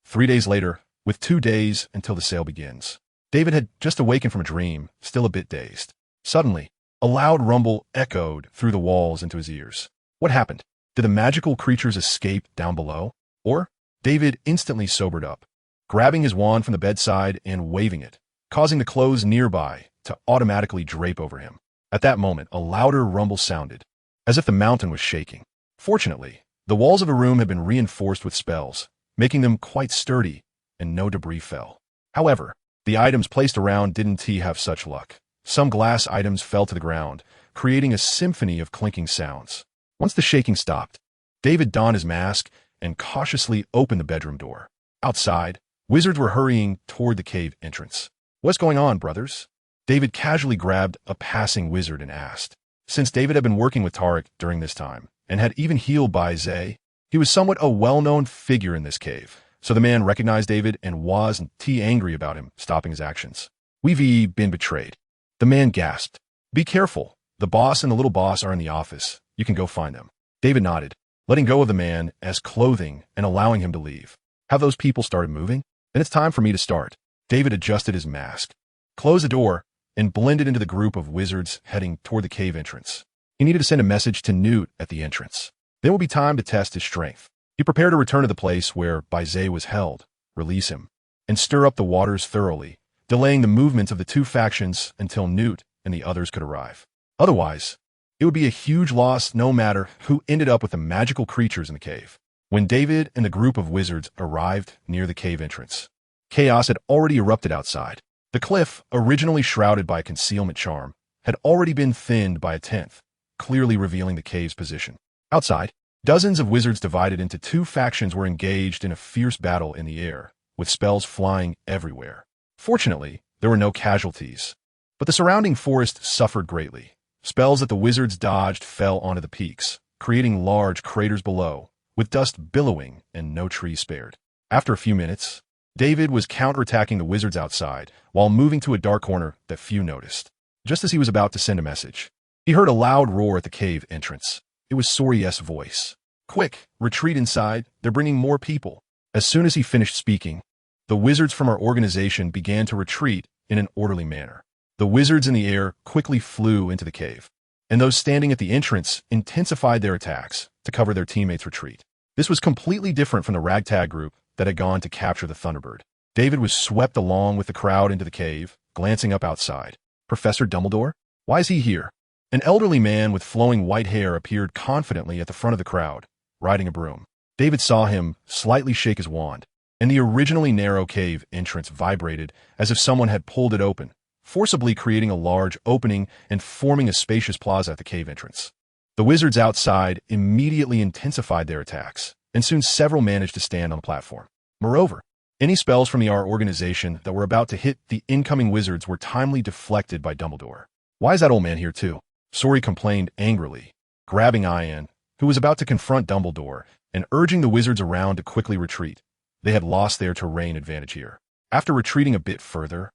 3 days later, with 2 days until the sale begins, David had just awakened from a dream, still a bit dazed. Suddenly, a loud rumble echoed through the walls into his ears. What happened? Did the magical creatures escape down below? Or? David instantly sobered up, grabbing his wand from the bedside and waving it, causing the clothes nearby to automatically drape over him. At that moment, a louder rumble sounded, as if the mountain was shaking. Fortunately, the walls of the room had been reinforced with spells, making them quite sturdy, and no debris fell. However, the items placed around didn't have such luck. Some glass items fell to the ground, creating a symphony of clinking sounds. Once the shaking stopped, David donned his mask and cautiously opened the bedroom door. Outside, wizards were hurrying toward the cave entrance. What's going on, brothers? David casually grabbed a passing wizard and asked. Since David had been working with Tarek during this time, and had even healed by Zay, He was somewhat a well-known figure in this cave, so the man recognized David and was angry about him stopping his actions. We've been betrayed. The man gasped. Be careful. The boss and the little boss are in the office. You can go find them. David nodded, letting go of the man as clothing and allowing him to leave. Have those people started moving? Then it's time for me to start. David adjusted his mask, closed the door, and blended into the group of wizards heading toward the cave entrance. He needed to send a message to Newt at the entrance. Then would be time to test his strength. He prepared to return to the place where Bizet was held, release him, and stir up the waters thoroughly, delaying the movement of the two factions until Newt and the others could arrive. Otherwise, it would be a huge loss no matter who ended up with the magical creatures in the cave. When David and the group of wizards arrived near the cave entrance, chaos had already erupted outside. The cliff, originally shrouded by a concealment charm, had already been thinned by a tenth, clearly revealing the cave's position. Outside, dozens of wizards divided into two factions were engaged in a fierce battle in the air, with spells flying everywhere. Fortunately, there were no casualties, but the surrounding forest suffered greatly. Spells that the wizards dodged fell onto the peaks, creating large craters below, with dust billowing and no trees spared. After a few minutes, David was counterattacking the wizards outside while moving to a dark corner that few noticed. Just as he was about to send a message, he heard a loud roar at the cave entrance. It was Sori's voice. Quick, retreat inside, they're bringing more people. As soon as he finished speaking, the wizards from our organization began to retreat in an orderly manner. The wizards in the air quickly flew into the cave, and those standing at the entrance intensified their attacks to cover their teammates' retreat. This was completely different from the ragtag group that had gone to capture the Thunderbird. David was swept along with the crowd into the cave, glancing up outside. Professor Dumbledore? Why is he here? An elderly man with flowing white hair appeared confidently at the front of the crowd, riding a broom. David saw him slightly shake his wand, and the originally narrow cave entrance vibrated as if someone had pulled it open, forcibly creating a large opening and forming a spacious plaza at the cave entrance. The wizards outside immediately intensified their attacks, and soon several managed to stand on the platform. Moreover, any spells from our organization that were about to hit the incoming wizards were timely deflected by Dumbledore. Why is that old man here too? Sori complained angrily, grabbing Ian, who was about to confront Dumbledore, and urging the wizards around to quickly retreat. They had lost their terrain advantage here. After retreating a bit further,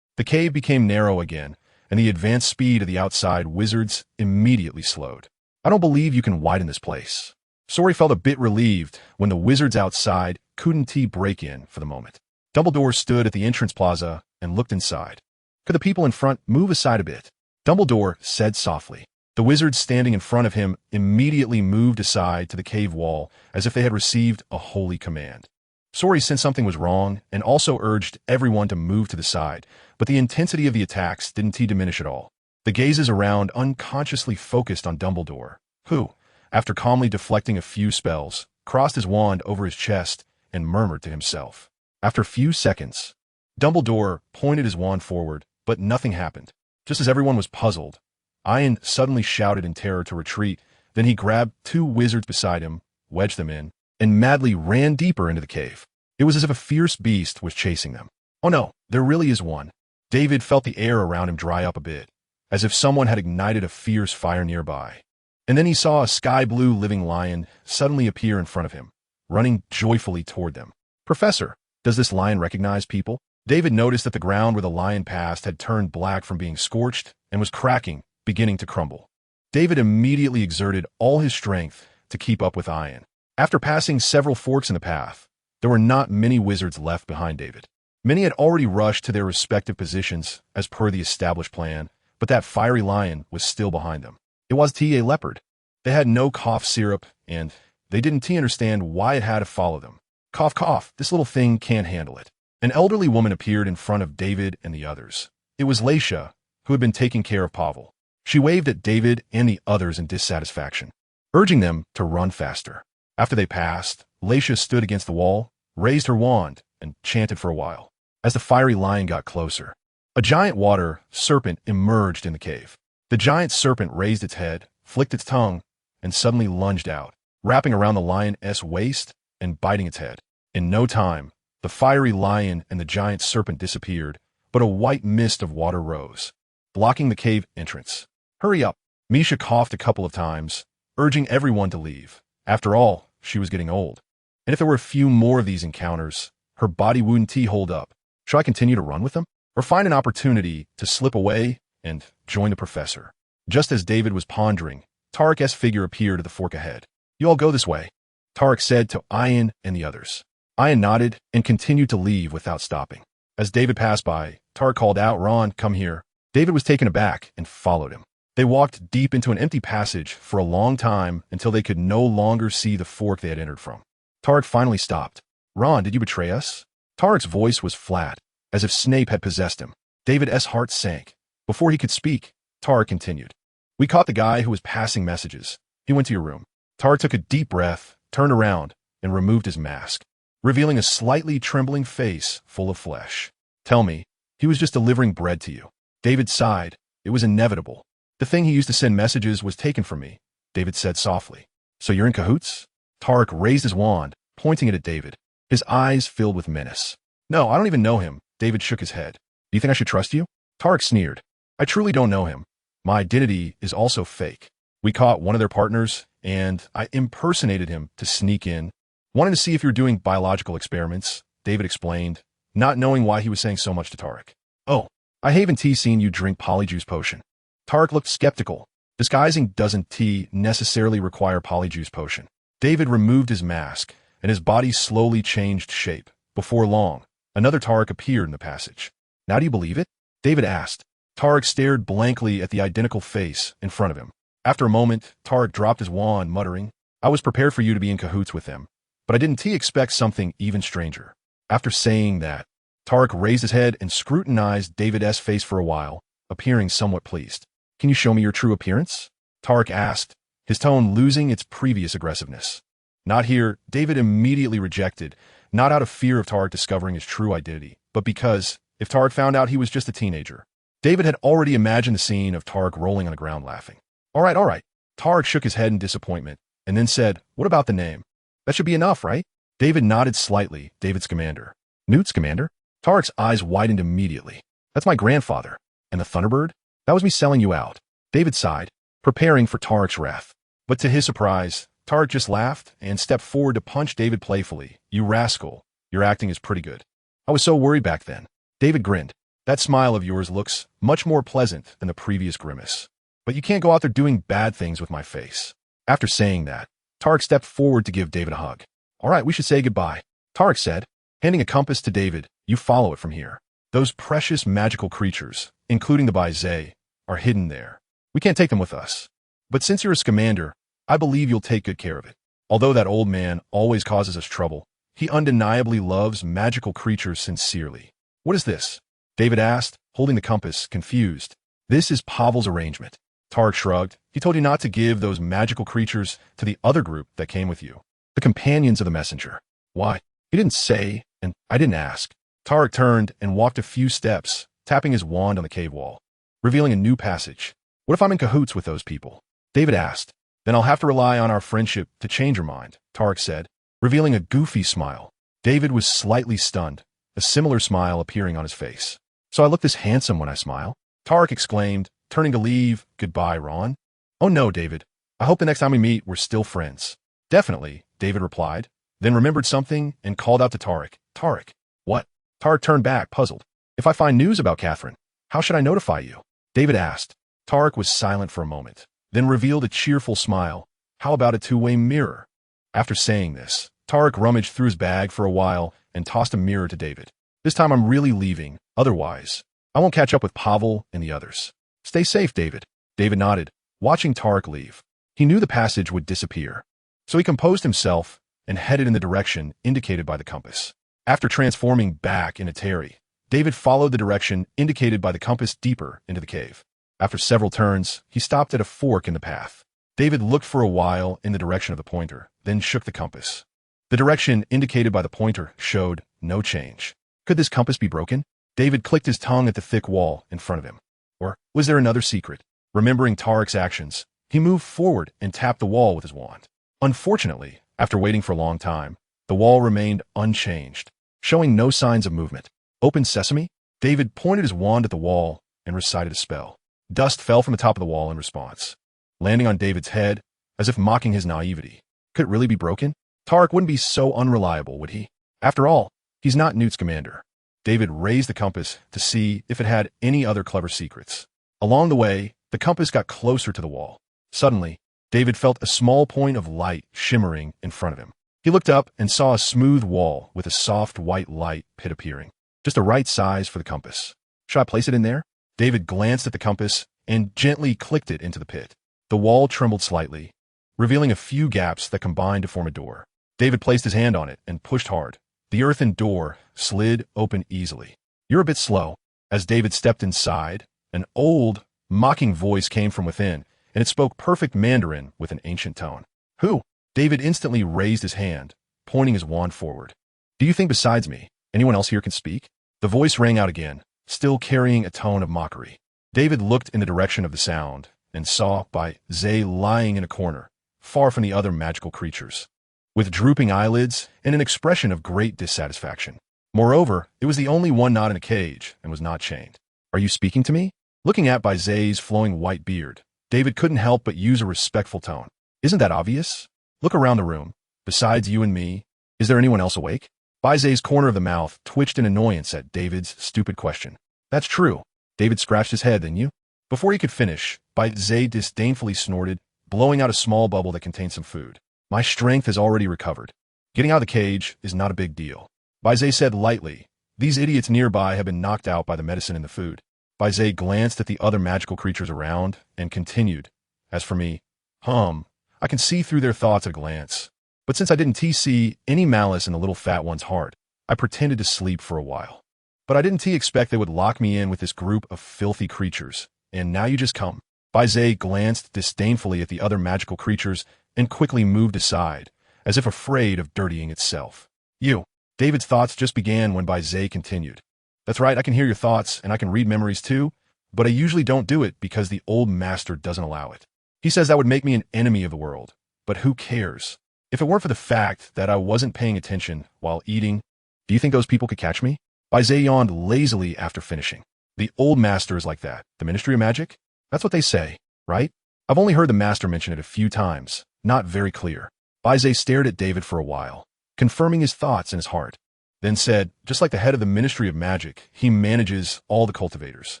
the cave became narrow again, and the advanced speed of the outside wizards immediately slowed. I don't believe you can widen this place. Sori felt a bit relieved when the wizards outside couldn't break in for the moment. Dumbledore stood at the entrance plaza and looked inside. Could the people in front move aside a bit? Dumbledore said softly. The wizards standing in front of him immediately moved aside to the cave wall as if they had received a holy command. Sori sensed something was wrong and also urged everyone to move to the side, but the intensity of the attacks didn't diminish at all. The gazes around unconsciously focused on Dumbledore, who, after calmly deflecting a few spells, crossed his wand over his chest and murmured to himself. After a few seconds, Dumbledore pointed his wand forward, but nothing happened. Just as everyone was puzzled, Ian suddenly shouted in terror to retreat. Then he grabbed two wizards beside him, wedged them in, and madly ran deeper into the cave. It was as if a fierce beast was chasing them. Oh no, there really is one. David felt the air around him dry up a bit, as if someone had ignited a fierce fire nearby. And then he saw a sky-blue living lion suddenly appear in front of him, running joyfully toward them. Professor, does this lion recognize people? David noticed that the ground where the lion passed had turned black from being scorched and was cracking, beginning to crumble. David immediately exerted all his strength to keep up with Ian. After passing several forks in the path, there were not many wizards left behind David. Many had already rushed to their respective positions as per the established plan, but that fiery lion was still behind them. It was a leopard. They had no cough syrup, and they didn't understand why it had to follow them. Cough, cough, this little thing can't handle it. An elderly woman appeared in front of David and the others. It was Leisha, who had been taking care of Pavel. She waved at David and the others in dissatisfaction, urging them to run faster. After they passed, Leisha stood against the wall, raised her wand, and chanted for a while. As the fiery lion got closer, a giant water serpent emerged in the cave. The giant serpent raised its head, flicked its tongue, and suddenly lunged out, wrapping around the lion's waist and biting its head. In no time, the fiery lion and the giant serpent disappeared, but a white mist of water rose, blocking the cave entrance. Hurry up! Misha coughed a couple of times, urging everyone to leave. After all, she was getting old. And if there were a few more of these encounters, her body wouldn't hold up. Should I continue to run with them? Or find an opportunity to slip away and join the professor? Just as David was pondering, Tarek's figure appeared at the fork ahead. You all go this way, Tarek said to Ian and the others. Ian nodded and continued to leave without stopping. As David passed by, Tarek called out, Ron, come here. David was taken aback and followed him. They walked deep into an empty passage for a long time until they could no longer see the fork they had entered from. Tarek finally stopped. Ron, did you betray us? Tarek's voice was flat, as if Snape had possessed him. David's heart sank. Before he could speak, Tarek continued. We caught the guy who was passing messages. He went to your room. Tarek took a deep breath, turned around, and removed his mask, revealing a slightly trembling face full of flesh. Tell me, he was just delivering bread to you. David sighed. It was inevitable. The thing he used to send messages was taken from me, David said softly. So you're in cahoots? Tarek raised his wand, pointing it at David. His eyes filled with menace. No, I don't even know him. David shook his head. Do you think I should trust you? Tarek sneered. I truly don't know him. My identity is also fake. We caught one of their partners, and I impersonated him to sneak in. Wanting to see if you're doing biological experiments, David explained, not knowing why he was saying so much to Tarek. Oh, I haven't seen you drink polyjuice potion. Tarek looked skeptical. Disguising doesn't necessarily require polyjuice potion. David removed his mask, and his body slowly changed shape. Before long, another Tarek appeared in the passage. Now do you believe it? David asked. Tarek stared blankly at the identical face in front of him. After a moment, Tarek dropped his wand, muttering, I was prepared for you to be in cahoots with them, but I didn't expect something even stranger. After saying that, Tarek raised his head and scrutinized David's face for a while, appearing somewhat pleased. Can you show me your true appearance? Tarek asked, his tone losing its previous aggressiveness. Not here, David immediately rejected, not out of fear of Tarek discovering his true identity, but because, if Tarek found out he was just a teenager, David had already imagined the scene of Tarek rolling on the ground laughing. All right. Tarek shook his head in disappointment, and then said, what about the name? That should be enough, right? David nodded slightly. David Scamander. Newt Scamander? Tarek's eyes widened immediately. That's my grandfather. And the Thunderbird? That was me selling you out. David sighed, preparing for Tarek's wrath. But to his surprise, Tarek just laughed and stepped forward to punch David playfully. You rascal, your acting is pretty good. I was so worried back then. David grinned. That smile of yours looks much more pleasant than the previous grimace. But you can't go out there doing bad things with my face. After saying that, Tarek stepped forward to give David a hug. All right, we should say goodbye, Tarek said, handing a compass to David. You follow it from here. Those precious magical creatures, including the Baizé, are hidden there. We can't take them with us. But since you're a Scamander, I believe you'll take good care of it. Although that old man always causes us trouble, he undeniably loves magical creatures sincerely. What is this? David asked, holding the compass, confused. This is Pavel's arrangement. Tarek shrugged. He told you not to give those magical creatures to the other group that came with you. The companions of the messenger. Why? He didn't say, and I didn't ask. Tarek turned and walked a few steps, tapping his wand on the cave wall, revealing a new passage. What if I'm in cahoots with those people? David asked. Then I'll have to rely on our friendship to change your mind, Tarek said, revealing a goofy smile. David was slightly stunned, a similar smile appearing on his face. So I look this handsome when I smile? Tarek exclaimed, turning to leave. Goodbye, Ron. Oh no, David. I hope the next time we meet, we're still friends. Definitely, David replied, then remembered something and called out to Tarek. Tarek. What? Tarek turned back, puzzled. If I find news about Catherine, how should I notify you? David asked. Tarek was silent for a moment, then revealed a cheerful smile. How about a two-way mirror? After saying this, Tarek rummaged through his bag for a while and tossed a mirror to David. This time I'm really leaving, otherwise, I won't catch up with Pavel and the others. Stay safe, David. David nodded, watching Tarek leave. He knew the passage would disappear, so he composed himself and headed in the direction indicated by the compass. After transforming back into Terry, David followed the direction indicated by the compass deeper into the cave. After several turns, he stopped at a fork in the path. David looked for a while in the direction of the pointer, then shook the compass. The direction indicated by the pointer showed no change. Could this compass be broken? David clicked his tongue at the thick wall in front of him. Or was there another secret? Remembering Tarek's actions, he moved forward and tapped the wall with his wand. Unfortunately, after waiting for a long time, the wall remained unchanged, showing no signs of movement. Open sesame? David pointed his wand at the wall and recited a spell. Dust fell from the top of the wall in response, landing on David's head as if mocking his naivety. Could it really be broken? Tarek wouldn't be so unreliable, would he? After all, he's not Newt's commander. David raised the compass to see if it had any other clever secrets. Along the way, the compass got closer to the wall. Suddenly, David felt a small point of light shimmering in front of him. He looked up and saw a smooth wall with a soft white light pit appearing, just the right size for the compass. Should I place it in there? David glanced at the compass and gently clicked it into the pit. The wall trembled slightly, revealing a few gaps that combined to form a door. David placed his hand on it and pushed hard. The earthen door slid open easily. "You're a bit slow." As David stepped inside, an old, mocking voice came from within, and it spoke perfect Mandarin with an ancient tone. "Who?" David instantly raised his hand, pointing his wand forward. "Do you think besides me, anyone else here can speak?" The voice rang out again, still carrying a tone of mockery. David looked in the direction of the sound and saw Bai Zay lying in a corner, far from the other magical creatures, with drooping eyelids and an expression of great dissatisfaction. Moreover, it was the only one not in a cage and was not chained. "Are you speaking to me?" Looking at Bai Zay's flowing white beard, David couldn't help but use a respectful tone. "Isn't that obvious? Look around the room. Besides you and me, is there anyone else awake?" Bai Zay's corner of the mouth twitched in annoyance at David's stupid question. "That's true." David scratched his head, "Then you?" Before he could finish, Bai Zay disdainfully snorted, blowing out a small bubble that contained some food. "My strength has already recovered. Getting out of the cage is not a big deal." Bai Zay said lightly, "These idiots nearby have been knocked out by the medicine in the food." Bai Zay glanced at the other magical creatures around and continued, "As for me, I can see through their thoughts at a glance. But since I didn't see any malice in the little fat one's heart, I pretended to sleep for a while. But I didn't expect they would lock me in with this group of filthy creatures, and now you just come." Bai Zay glanced disdainfully at the other magical creatures and quickly moved aside, as if afraid of dirtying itself. "You." David's thoughts just began when Bai Zay continued. "That's right, I can hear your thoughts, and I can read memories too, but I usually don't do it because the old master doesn't allow it. He says that would make me an enemy of the world, but who cares? If it weren't for the fact that I wasn't paying attention while eating, do you think those people could catch me?" Bai Zay yawned lazily after finishing. "The old master is like that. The Ministry of Magic? That's what they say, right? I've only heard the master mention it a few times, not very clear." Bai Zay stared at David for a while, confirming his thoughts in his heart, then said, "Just like the head of the Ministry of Magic, he manages all the cultivators."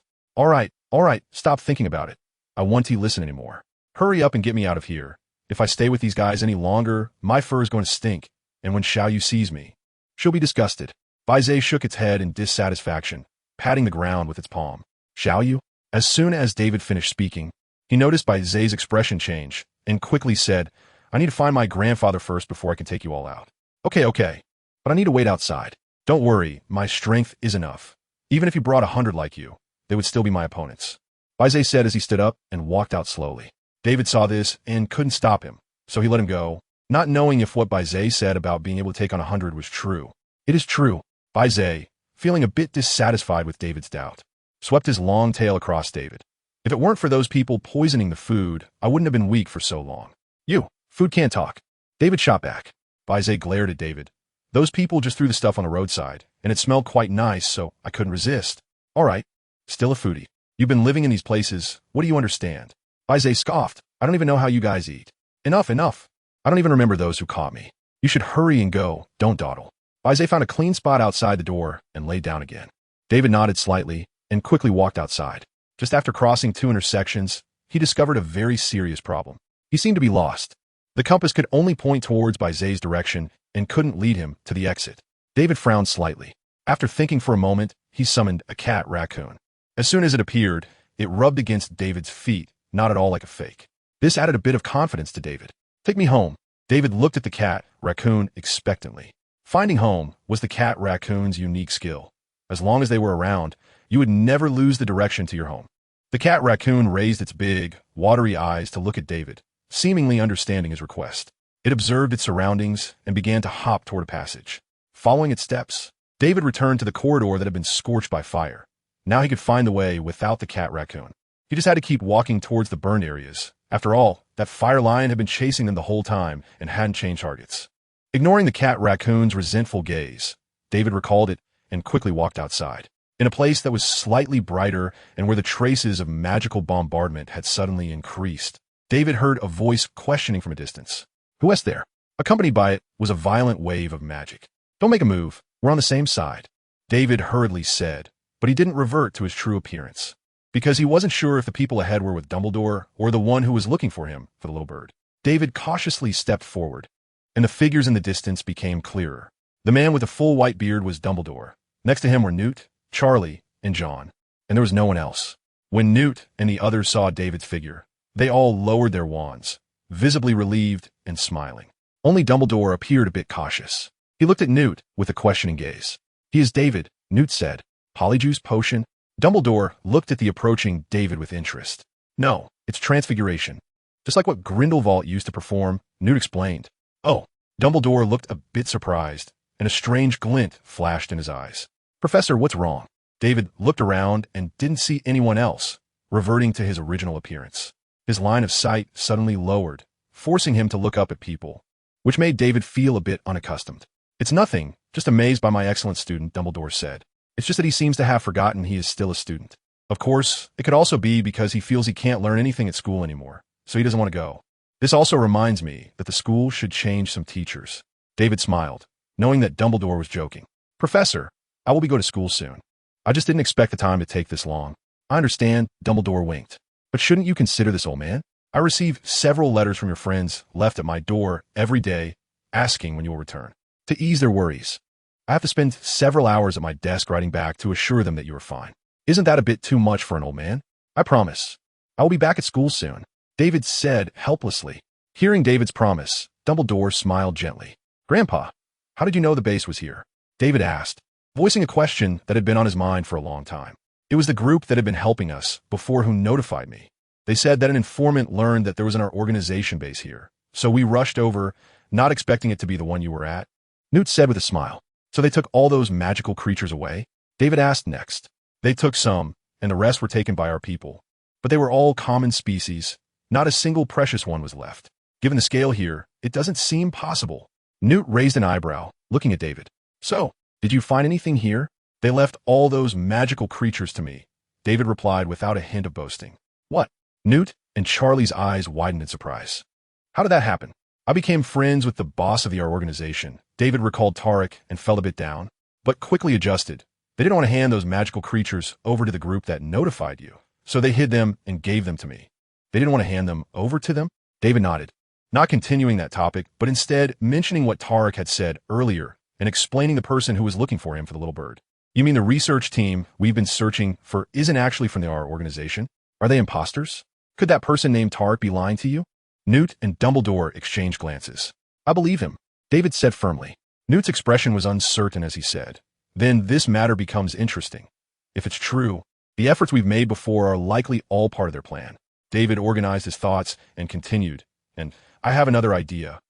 All right, stop thinking about it. I won't listen anymore. Hurry up and get me out of here. If I stay with these guys any longer, my fur is going to stink, and when Xiaoyu sees me, she'll be disgusted." Bai Zay shook its head in dissatisfaction, patting the ground with its palm. "Xiaoyu?" As soon as David finished speaking, he noticed Bai Zay's expression change and quickly said, "I need to find my grandfather first before I can take you all out." Okay, but I need to wait outside. Don't worry, my strength is enough. Even if you brought 100 like you, they would still be my opponents." Bai Zay said as he stood up and walked out slowly. David saw this and couldn't stop him, so he let him go, not knowing if what Bai Zay said about being able to take on 100 was true. "It is true." Bai Zay, feeling a bit dissatisfied with David's doubt, swept his long tail across David. "If it weren't for those people poisoning the food, I wouldn't have been weak for so long." "You, food can't talk." David shot back. Bai Zay glared at David. "Those people just threw the stuff on the roadside, and it smelled quite nice, so I couldn't resist." "All right, still a foodie. You've been living in these places. What do you understand?" Bai Zay scoffed. "I don't even know how you guys eat." Enough. I don't even remember those who caught me. You should hurry and go. Don't dawdle." Bai Zay found a clean spot outside the door and lay down again. David nodded slightly and quickly walked outside. Just after crossing 2 intersections, he discovered a very serious problem. He seemed to be lost. The compass could only point towards Bai Zay's direction and couldn't lead him to the exit. David frowned slightly. After thinking for a moment, he summoned a cat raccoon. As soon as it appeared, it rubbed against David's feet, not at all like a fake. This added a bit of confidence to David. "Take me home." David looked at the cat raccoon expectantly. Finding home was the cat raccoon's unique skill. As long as they were around, you would never lose the direction to your home. The cat raccoon raised its big, watery eyes to look at David, seemingly understanding his request. It observed its surroundings and began to hop toward a passage. Following its steps, David returned to the corridor that had been scorched by fire. Now he could find the way without the cat raccoon. He just had to keep walking towards the burned areas. After all, that fire lion had been chasing them the whole time and hadn't changed targets. Ignoring the cat raccoon's resentful gaze, David recalled it and quickly walked outside. In a place that was slightly brighter and where the traces of magical bombardment had suddenly increased, David heard a voice questioning from a distance. "Who is there?" Accompanied by it was a violent wave of magic. Don't make a move. We're on the same side, David hurriedly said, but he didn't revert to his true appearance, because he wasn't sure if the people ahead were with Dumbledore or the one who was looking for him for the little bird. David cautiously stepped forward, and the figures in the distance became clearer. The man with the full white beard was Dumbledore. Next to him were Newt, Charlie, and John, and there was no one else. When Newt and the others saw David's figure, they all lowered their wands, visibly relieved and smiling. Only Dumbledore appeared a bit cautious. He looked at Newt with a questioning gaze. "He is David," Newt said. "Polyjuice potion?" Dumbledore looked at the approaching David with interest. "No, it's transfiguration. Just like what Grindelwald used to perform," Newt explained. "Oh." Dumbledore looked a bit surprised, and a strange glint flashed in his eyes. "Professor, what's wrong?" David looked around and didn't see anyone else, reverting to his original appearance. His line of sight suddenly lowered, forcing him to look up at people, which made David feel a bit unaccustomed. "It's nothing, just amazed by my excellent student," Dumbledore said. "It's just that he seems to have forgotten he is still a student. Of course, it could also be because he feels he can't learn anything at school anymore, so he doesn't want to go. This also reminds me that the school should change some teachers." David smiled, knowing that Dumbledore was joking. "Professor, I will be going to school soon. I just didn't expect the time to take this long." "I understand," Dumbledore winked. "But shouldn't you consider this, old man? I receive several letters from your friends left at my door every day asking when you will return. To ease their worries, I have to spend several hours at my desk writing back to assure them that you are fine. Isn't that a bit too much for an old man? I promise. I will be back at school soon," David said helplessly. Hearing David's promise, Dumbledore smiled gently. "Grandpa, how did you know the base was here?" David asked, voicing a question that had been on his mind for a long time. "It was the group that had been helping us before who notified me. They said that an informant learned that there was an organization base here, so we rushed over, not expecting it to be the one you were at," Newt said with a smile. "So they took all those magical creatures away?" David asked next. "They took some, and the rest were taken by our people. But they were all common species. Not a single precious one was left. Given the scale here, it doesn't seem possible." Newt raised an eyebrow, looking at David. "So, did you find anything here?" "They left all those magical creatures to me," David replied without a hint of boasting. "What?" Newt and Charlie's eyes widened in surprise. "How did that happen?" "I became friends with the boss of our organization." David recalled Tarek and felt a bit down, but quickly adjusted. "They didn't want to hand those magical creatures over to the group that notified you, so they hid them and gave them to me." "They didn't want to hand them over to them?" David nodded, not continuing that topic, but instead mentioning what Tarek had said earlier and explaining the person who was looking for him for the little bird. "You mean the research team we've been searching for isn't actually from our organization? Are they imposters? Could that person named Tarek be lying to you?" Newt and Dumbledore exchanged glances. "I believe him," David said firmly. Newt's expression was uncertain as he said, "Then this matter becomes interesting. If it's true, the efforts we've made before are likely all part of their plan." David organized his thoughts and continued, "And I have another idea.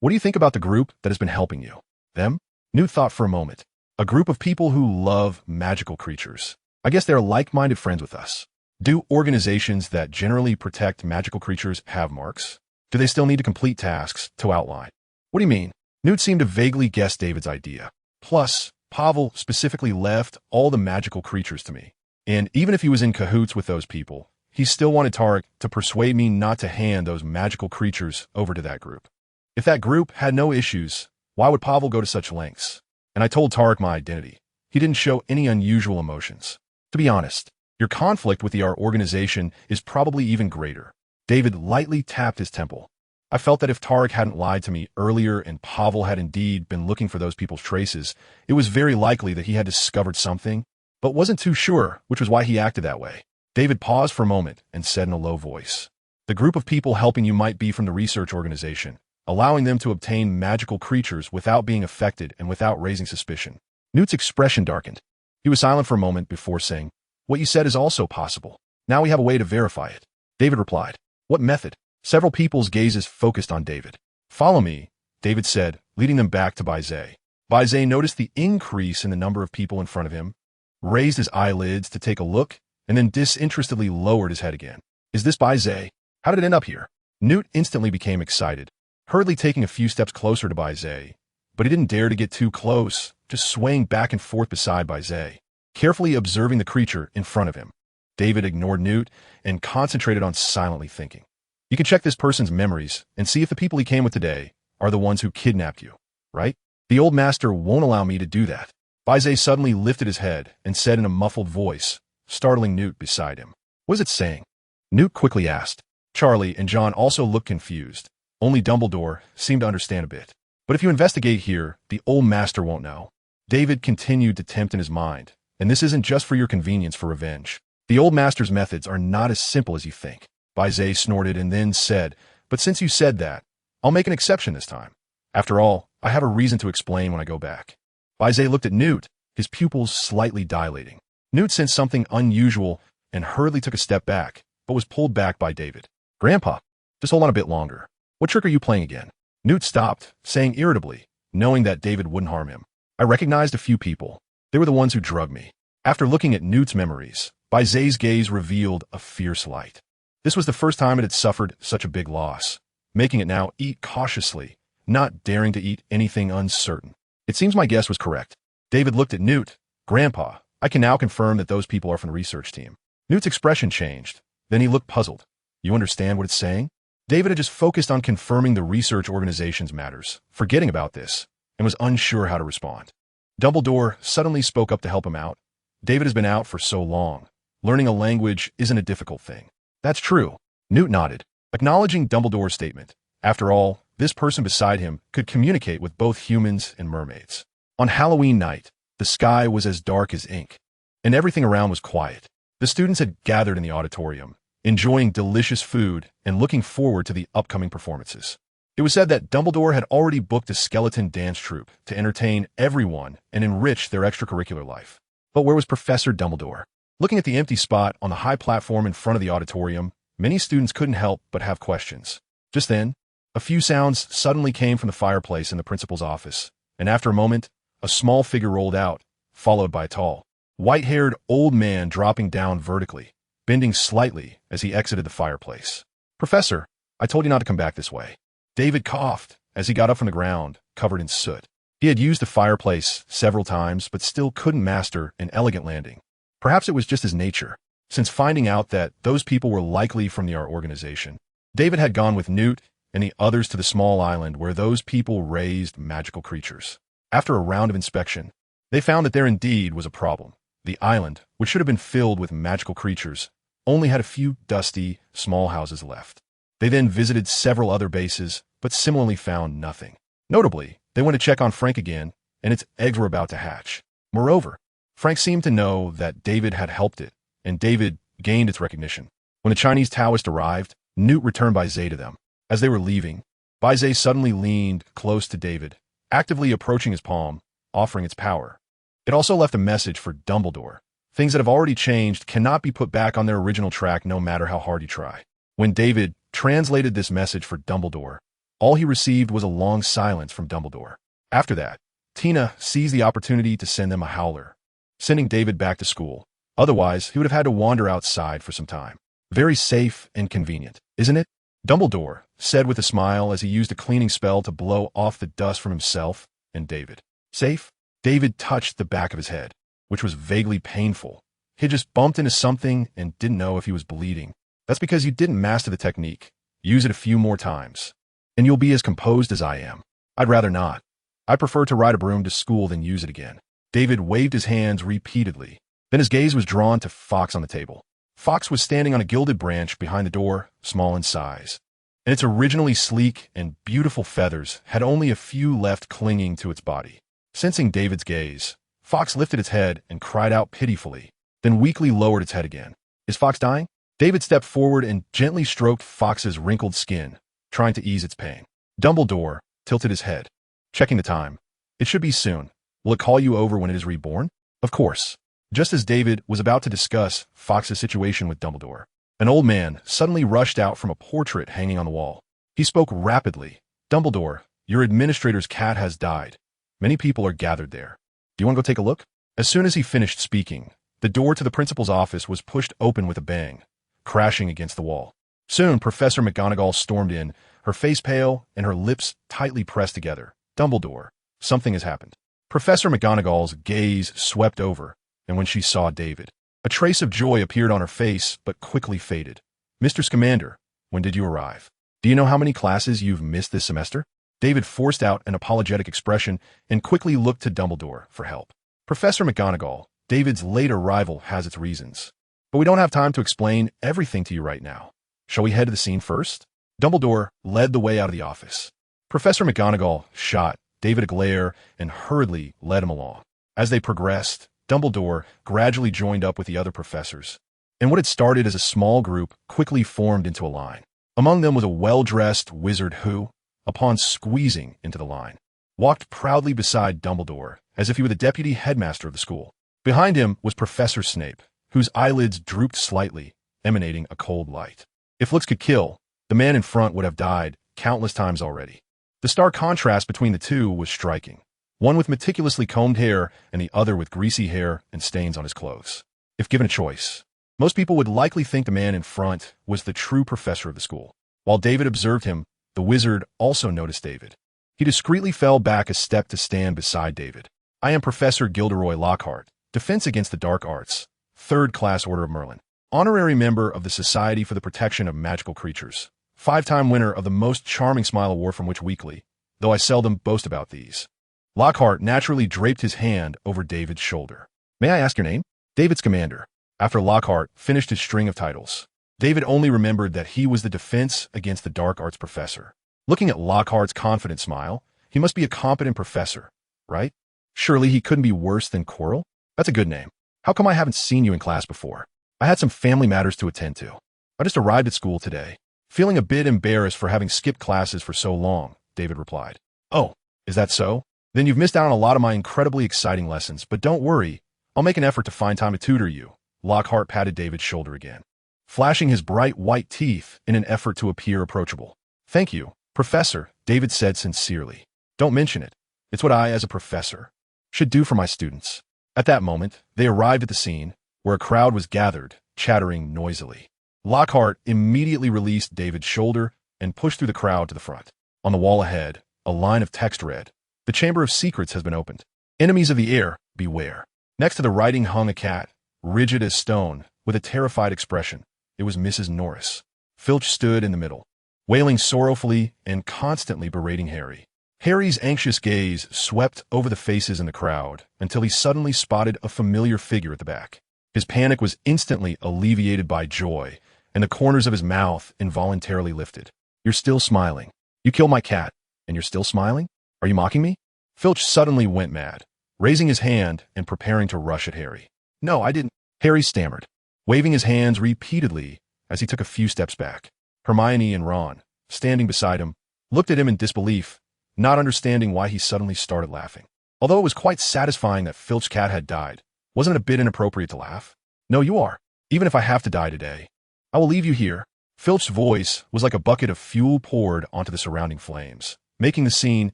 What do you think about the group that has been helping you?" "Them?" Newt thought for a moment. "A group of people who love magical creatures. I guess they're like-minded friends with us. Do organizations that generally protect magical creatures have marks? Do they still need to complete tasks to outline?" "What do you mean?" Newt seemed to vaguely guess David's idea. "Plus, Pavel specifically left all the magical creatures to me. And even if he was in cahoots with those people, he still wanted Tarek to persuade me not to hand those magical creatures over to that group. If that group had no issues, why would Pavel go to such lengths? And I told Tarek my identity. He didn't show any unusual emotions. To be honest, your conflict with our organization is probably even greater." David lightly tapped his temple. "I felt that if Tarek hadn't lied to me earlier and Pavel had indeed been looking for those people's traces, it was very likely that he had discovered something, but wasn't too sure, which was why he acted that way." David paused for a moment and said in a low voice, "The group of people helping you might be from the research organization, allowing them to obtain magical creatures without being affected and without raising suspicion." Newt's expression darkened. He was silent for a moment before saying, "What you said is also possible. Now we have a way to verify it." David replied, "What method?" Several people's gazes focused on David. "Follow me," David said, leading them back to Bizet. Bizet noticed the increase in the number of people in front of him, raised his eyelids to take a look, and then disinterestedly lowered his head again. "Is this Bizet? How did it end up here?" Newt instantly became excited, hurriedly taking a few steps closer to Bizet, but he didn't dare to get too close, just swaying back and forth beside Bizet, carefully observing the creature in front of him. David ignored Newt and concentrated on silently thinking. "You can check this person's memories and see if the people he came with today are the ones who kidnapped you, right? The old master won't allow me to do that. Fiji suddenly lifted his head and said in a muffled voice, startling Newt beside him. What is it saying? Newt quickly asked. Charlie and John also looked confused. Only Dumbledore seemed to understand a bit. But if you investigate here, the old master won't know. David continued to tempt in his mind, and this isn't just for your convenience for revenge. The old master's methods are not as simple as you think. Fiji snorted and then said, but since you said that, I'll make an exception this time. After all, I have a reason to explain when I go back. Fiji looked at Newt, his pupils slightly dilating. Newt sensed something unusual and hurriedly took a step back, but was pulled back by David. Grandpa, just hold on a bit longer. What trick are you playing again? Newt stopped, saying irritably, knowing that David wouldn't harm him. I recognized a few people. They were the ones who drugged me. After looking at Newt's memories, Fiji's gaze revealed a fierce light. This was the first time it had suffered such a big loss, making it now eat cautiously, not daring to eat anything uncertain. It seems my guess was correct. David looked at Newt. Grandpa, I can now confirm that those people are from the research team. Newt's expression changed. Then he looked puzzled. You understand what it's saying? David had just focused on confirming the research organization's matters, forgetting about this, and was unsure how to respond. Dumbledore suddenly spoke up to help him out. David has been out for so long. Learning a language isn't a difficult thing. That's true. Newt nodded, acknowledging Dumbledore's statement. After all, this person beside him could communicate with both humans and mermaids. On Halloween night, the sky was as dark as ink, and everything around was quiet. The students had gathered in the auditorium, enjoying delicious food and looking forward to the upcoming performances. It was said that Dumbledore had already booked a skeleton dance troupe to entertain everyone and enrich their extracurricular life. But where was Professor Dumbledore? Looking at the empty spot on the high platform in front of the auditorium, many students couldn't help but have questions. Just then, a few sounds suddenly came from the fireplace in the principal's office, and after a moment, a small figure rolled out, followed by a tall, white-haired old man dropping down vertically, bending slightly as he exited the fireplace. Professor, I told you not to come back this way. David coughed as he got up from the ground, covered in soot. He had used the fireplace several times, but still couldn't master an elegant landing. Perhaps it was just his nature, since finding out that those people were likely from the art organization. David had gone with Newt and the others to the small island where those people raised magical creatures. After a round of inspection, they found that there indeed was a problem. The island, which should have been filled with magical creatures, only had a few dusty, small houses left. They then visited several other bases, but similarly found nothing. Notably, they went to check on Frank again, and its eggs were about to hatch. Moreover, Frank seemed to know that David had helped it, and David gained its recognition. When the Chinese Taoist arrived, Newt returned Fiji to them. As they were leaving, Fiji suddenly leaned close to David, actively approaching his palm, offering its power. It also left a message for Dumbledore. Things that have already changed cannot be put back on their original track no matter how hard you try. When David translated this message for Dumbledore, all he received was a long silence from Dumbledore. After that, Tina seized the opportunity to send them a howler, sending David back to school. Otherwise, he would have had to wander outside for some time. Very safe and convenient, isn't it? Dumbledore said with a smile as he used a cleaning spell to blow off the dust from himself and David. Safe? David touched the back of his head, which was vaguely painful. He just bumped into something and didn't know if he was bleeding. That's because you didn't master the technique. Use it a few more times, and you'll be as composed as I am. I'd rather not. I prefer to ride a broom to school than use it again. David waved his hands repeatedly. Then his gaze was drawn to Fox on the table. Fox was standing on a gilded branch behind the door, small in size, and its originally sleek and beautiful feathers had only a few left clinging to its body. Sensing David's gaze, Fox lifted its head and cried out pitifully, then weakly lowered its head again. Is Fox dying? David stepped forward and gently stroked Fox's wrinkled skin, trying to ease its pain. Dumbledore tilted his head, checking the time. It should be soon. Will it call you over when it is reborn? Of course. Just as David was about to discuss Fox's situation with Dumbledore, an old man suddenly rushed out from a portrait hanging on the wall. He spoke rapidly. Dumbledore, your administrator's cat has died. Many people are gathered there. Do you want to go take a look? As soon as he finished speaking, the door to the principal's office was pushed open with a bang, crashing against the wall. Soon, Professor McGonagall stormed in, her face pale and her lips tightly pressed together. Dumbledore, something has happened. Professor McGonagall's gaze swept over, and when she saw David, a trace of joy appeared on her face but quickly faded. Mr. Scamander, when did you arrive? Do you know how many classes you've missed this semester? David forced out an apologetic expression and quickly looked to Dumbledore for help. Professor McGonagall, David's late arrival has its reasons. But we don't have time to explain everything to you right now. Shall we head to the scene first? Dumbledore led the way out of the office. Professor McGonagall shot David a glare and hurriedly led him along. As they progressed, Dumbledore gradually joined up with the other professors, and what had started as a small group quickly formed into a line. Among them was a well-dressed wizard who, upon squeezing into the line, walked proudly beside Dumbledore as if he were the deputy headmaster of the school. Behind him was Professor Snape, whose eyelids drooped slightly, emanating a cold light. If looks could kill, the man in front would have died countless times already. The stark contrast between the two was striking, one with meticulously combed hair and the other with greasy hair and stains on his clothes. If given a choice, most people would likely think the man in front was the true professor of the school. While David observed him, the wizard also noticed David. He discreetly fell back a step to stand beside David. "I am Professor Gilderoy Lockhart, Defense Against the Dark Arts, 3rd Class Order of Merlin, honorary member of the Society for the Protection of Magical Creatures, 5-time winner of the Most Charming Smile Award from Witch Weekly, though I seldom boast about these." Lockhart naturally draped his hand over David's shoulder. "May I ask your name?" "David Scamander." After Lockhart finished his string of titles, David only remembered that he was the Defense Against the Dark Arts professor. Looking at Lockhart's confident smile, he must be a competent professor, right? Surely he couldn't be worse than Quirrell? That's a good name. How come I haven't seen you in class before? I had some family matters to attend to. I just arrived at school today. Feeling a bit embarrassed for having skipped classes for so long, David replied. "Oh, is that so? Then you've missed out on a lot of my incredibly exciting lessons, but don't worry. I'll make an effort to find time to tutor you." Lockhart patted David's shoulder again, flashing his bright white teeth in an effort to appear approachable. "Thank you, Professor," David said sincerely. "Don't mention it. It's what I, as a professor, should do for my students." At that moment, they arrived at the scene, where a crowd was gathered, chattering noisily. Lockhart immediately released David's shoulder and pushed through the crowd to the front. On the wall ahead, a line of text read, "The Chamber of Secrets has been opened. Enemies of the air, beware." Next to the writing hung a cat, rigid as stone, with a terrified expression. It was Mrs. Norris. Filch stood in the middle, wailing sorrowfully and constantly berating Harry. Harry's anxious gaze swept over the faces in the crowd until he suddenly spotted a familiar figure at the back. His panic was instantly alleviated by joy, and the corners of his mouth involuntarily lifted. "You're still smiling. You killed my cat, and you're still smiling? Are you mocking me?" Filch suddenly went mad, raising his hand and preparing to rush at Harry. "No, I didn't," Harry stammered, waving his hands repeatedly as he took a few steps back. Hermione and Ron, standing beside him, looked at him in disbelief, not understanding why he suddenly started laughing. Although it was quite satisfying that Filch's cat had died, wasn't it a bit inappropriate to laugh? "No, you are. Even if I have to die today, I will leave you here." Filch's voice was like a bucket of fuel poured onto the surrounding flames, making the scene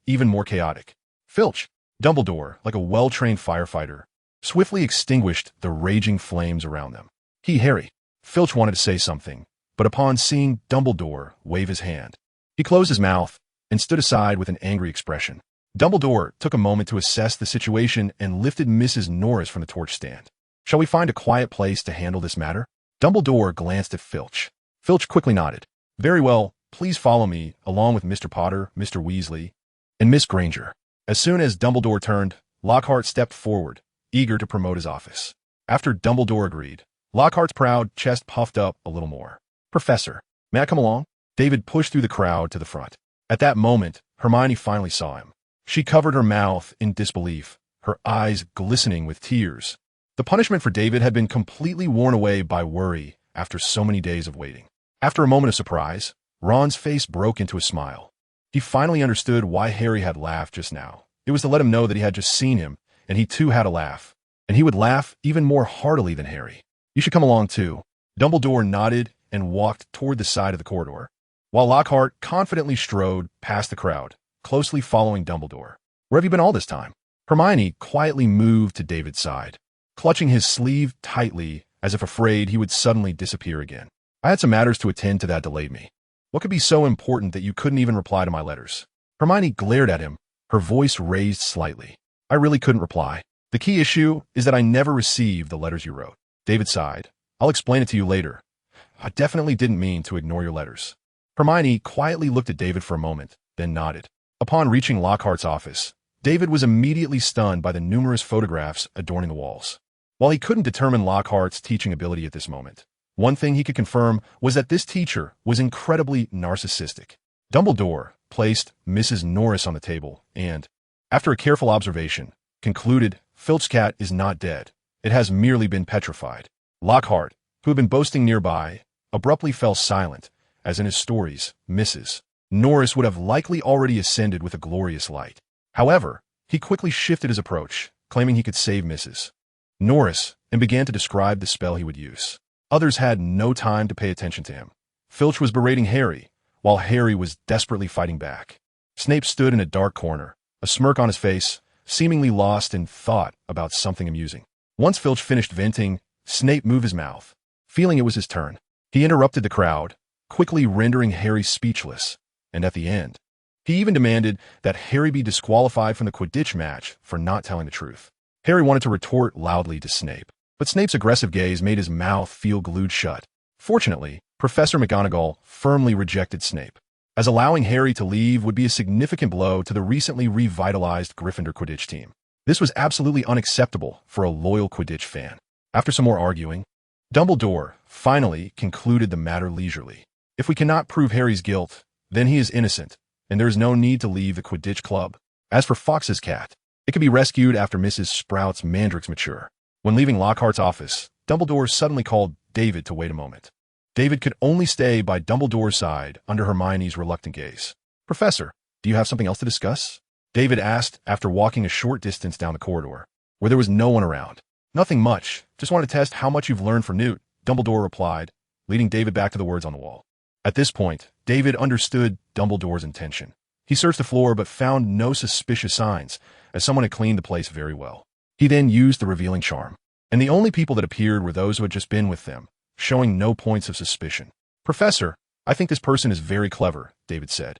even more chaotic. Filch, Dumbledore, like a well-trained firefighter, swiftly extinguished the raging flames around them. Harry. Filch wanted to say something, but upon seeing Dumbledore wave his hand, he closed his mouth and stood aside with an angry expression. Dumbledore took a moment to assess the situation and lifted Mrs. Norris from the torch stand. "Shall we find a quiet place to handle this matter?" Dumbledore glanced at Filch. Filch quickly nodded. "Very well, please follow me, along with Mr. Potter, Mr. Weasley, and Miss Granger." As soon as Dumbledore turned, Lockhart stepped forward, eager to promote his office. After Dumbledore agreed, Lockhart's proud chest puffed up a little more. "Professor, may I come along?" David pushed through the crowd to the front. At that moment, Hermione finally saw him. She covered her mouth in disbelief, her eyes glistening with tears. The punishment for David had been completely worn away by worry after so many days of waiting. After a moment of surprise, Ron's face broke into a smile. He finally understood why Harry had laughed just now. It was to let him know that he had just seen him, and he too had a laugh. And he would laugh even more heartily than Harry. "You should come along too." Dumbledore nodded and walked toward the side of the corridor, while Lockhart confidently strode past the crowd, closely following Dumbledore. "Where have you been all this time?" Hermione quietly moved to David's side, clutching his sleeve tightly as if afraid he would suddenly disappear again. "I had some matters to attend to that delayed me." "What could be so important that you couldn't even reply to my letters?" Hermione glared at him, her voice raised slightly. "I really couldn't reply. The key issue is that I never received the letters you wrote." David sighed. "I'll explain it to you later. I definitely didn't mean to ignore your letters." Hermione quietly looked at David for a moment, then nodded. Upon reaching Lockhart's office, David was immediately stunned by the numerous photographs adorning the walls. While he couldn't determine Lockhart's teaching ability at this moment, one thing he could confirm was that this teacher was incredibly narcissistic. Dumbledore placed Mrs. Norris on the table and, after a careful observation, concluded Filch's cat is not dead. It has merely been petrified. Lockhart, who had been boasting nearby, abruptly fell silent, as in his stories, Mrs. Norris would have likely already ascended with a glorious light. However, he quickly shifted his approach, claiming he could save Mrs. Norris, and began to describe the spell he would use. Others had no time to pay attention to him. Filch was berating Harry, while Harry was desperately fighting back. Snape stood in a dark corner, a smirk on his face, seemingly lost in thought about something amusing. Once Filch finished venting, Snape moved his mouth, feeling it was his turn. He interrupted the crowd, quickly rendering Harry speechless, and at the end, he even demanded that Harry be disqualified from the Quidditch match for not telling the truth. Harry wanted to retort loudly to Snape, but Snape's aggressive gaze made his mouth feel glued shut. Fortunately, Professor McGonagall firmly rejected Snape, as allowing Harry to leave would be a significant blow to the recently revitalized Gryffindor Quidditch team. This was absolutely unacceptable for a loyal Quidditch fan. After some more arguing, Dumbledore finally concluded the matter leisurely. If we cannot prove Harry's guilt, then he is innocent, and there is no need to leave the Quidditch club. As for Fox's cat, it can be rescued after Mrs. Sprout's mandrakes mature. When leaving Lockhart's office, Dumbledore suddenly called David to wait a moment. David could only stay by Dumbledore's side under Hermione's reluctant gaze. "Professor, do you have something else to discuss?" David asked after walking a short distance down the corridor, where there was no one around. "Nothing much. Just want to test how much you've learned from Newt," Dumbledore replied, leading David back to the words on the wall. At this point, David understood Dumbledore's intention. He searched the floor but found no suspicious signs, as someone had cleaned the place very well. He then used the revealing charm, and the only people that appeared were those who had just been with them, showing no points of suspicion. "Professor, I think this person is very clever," David said.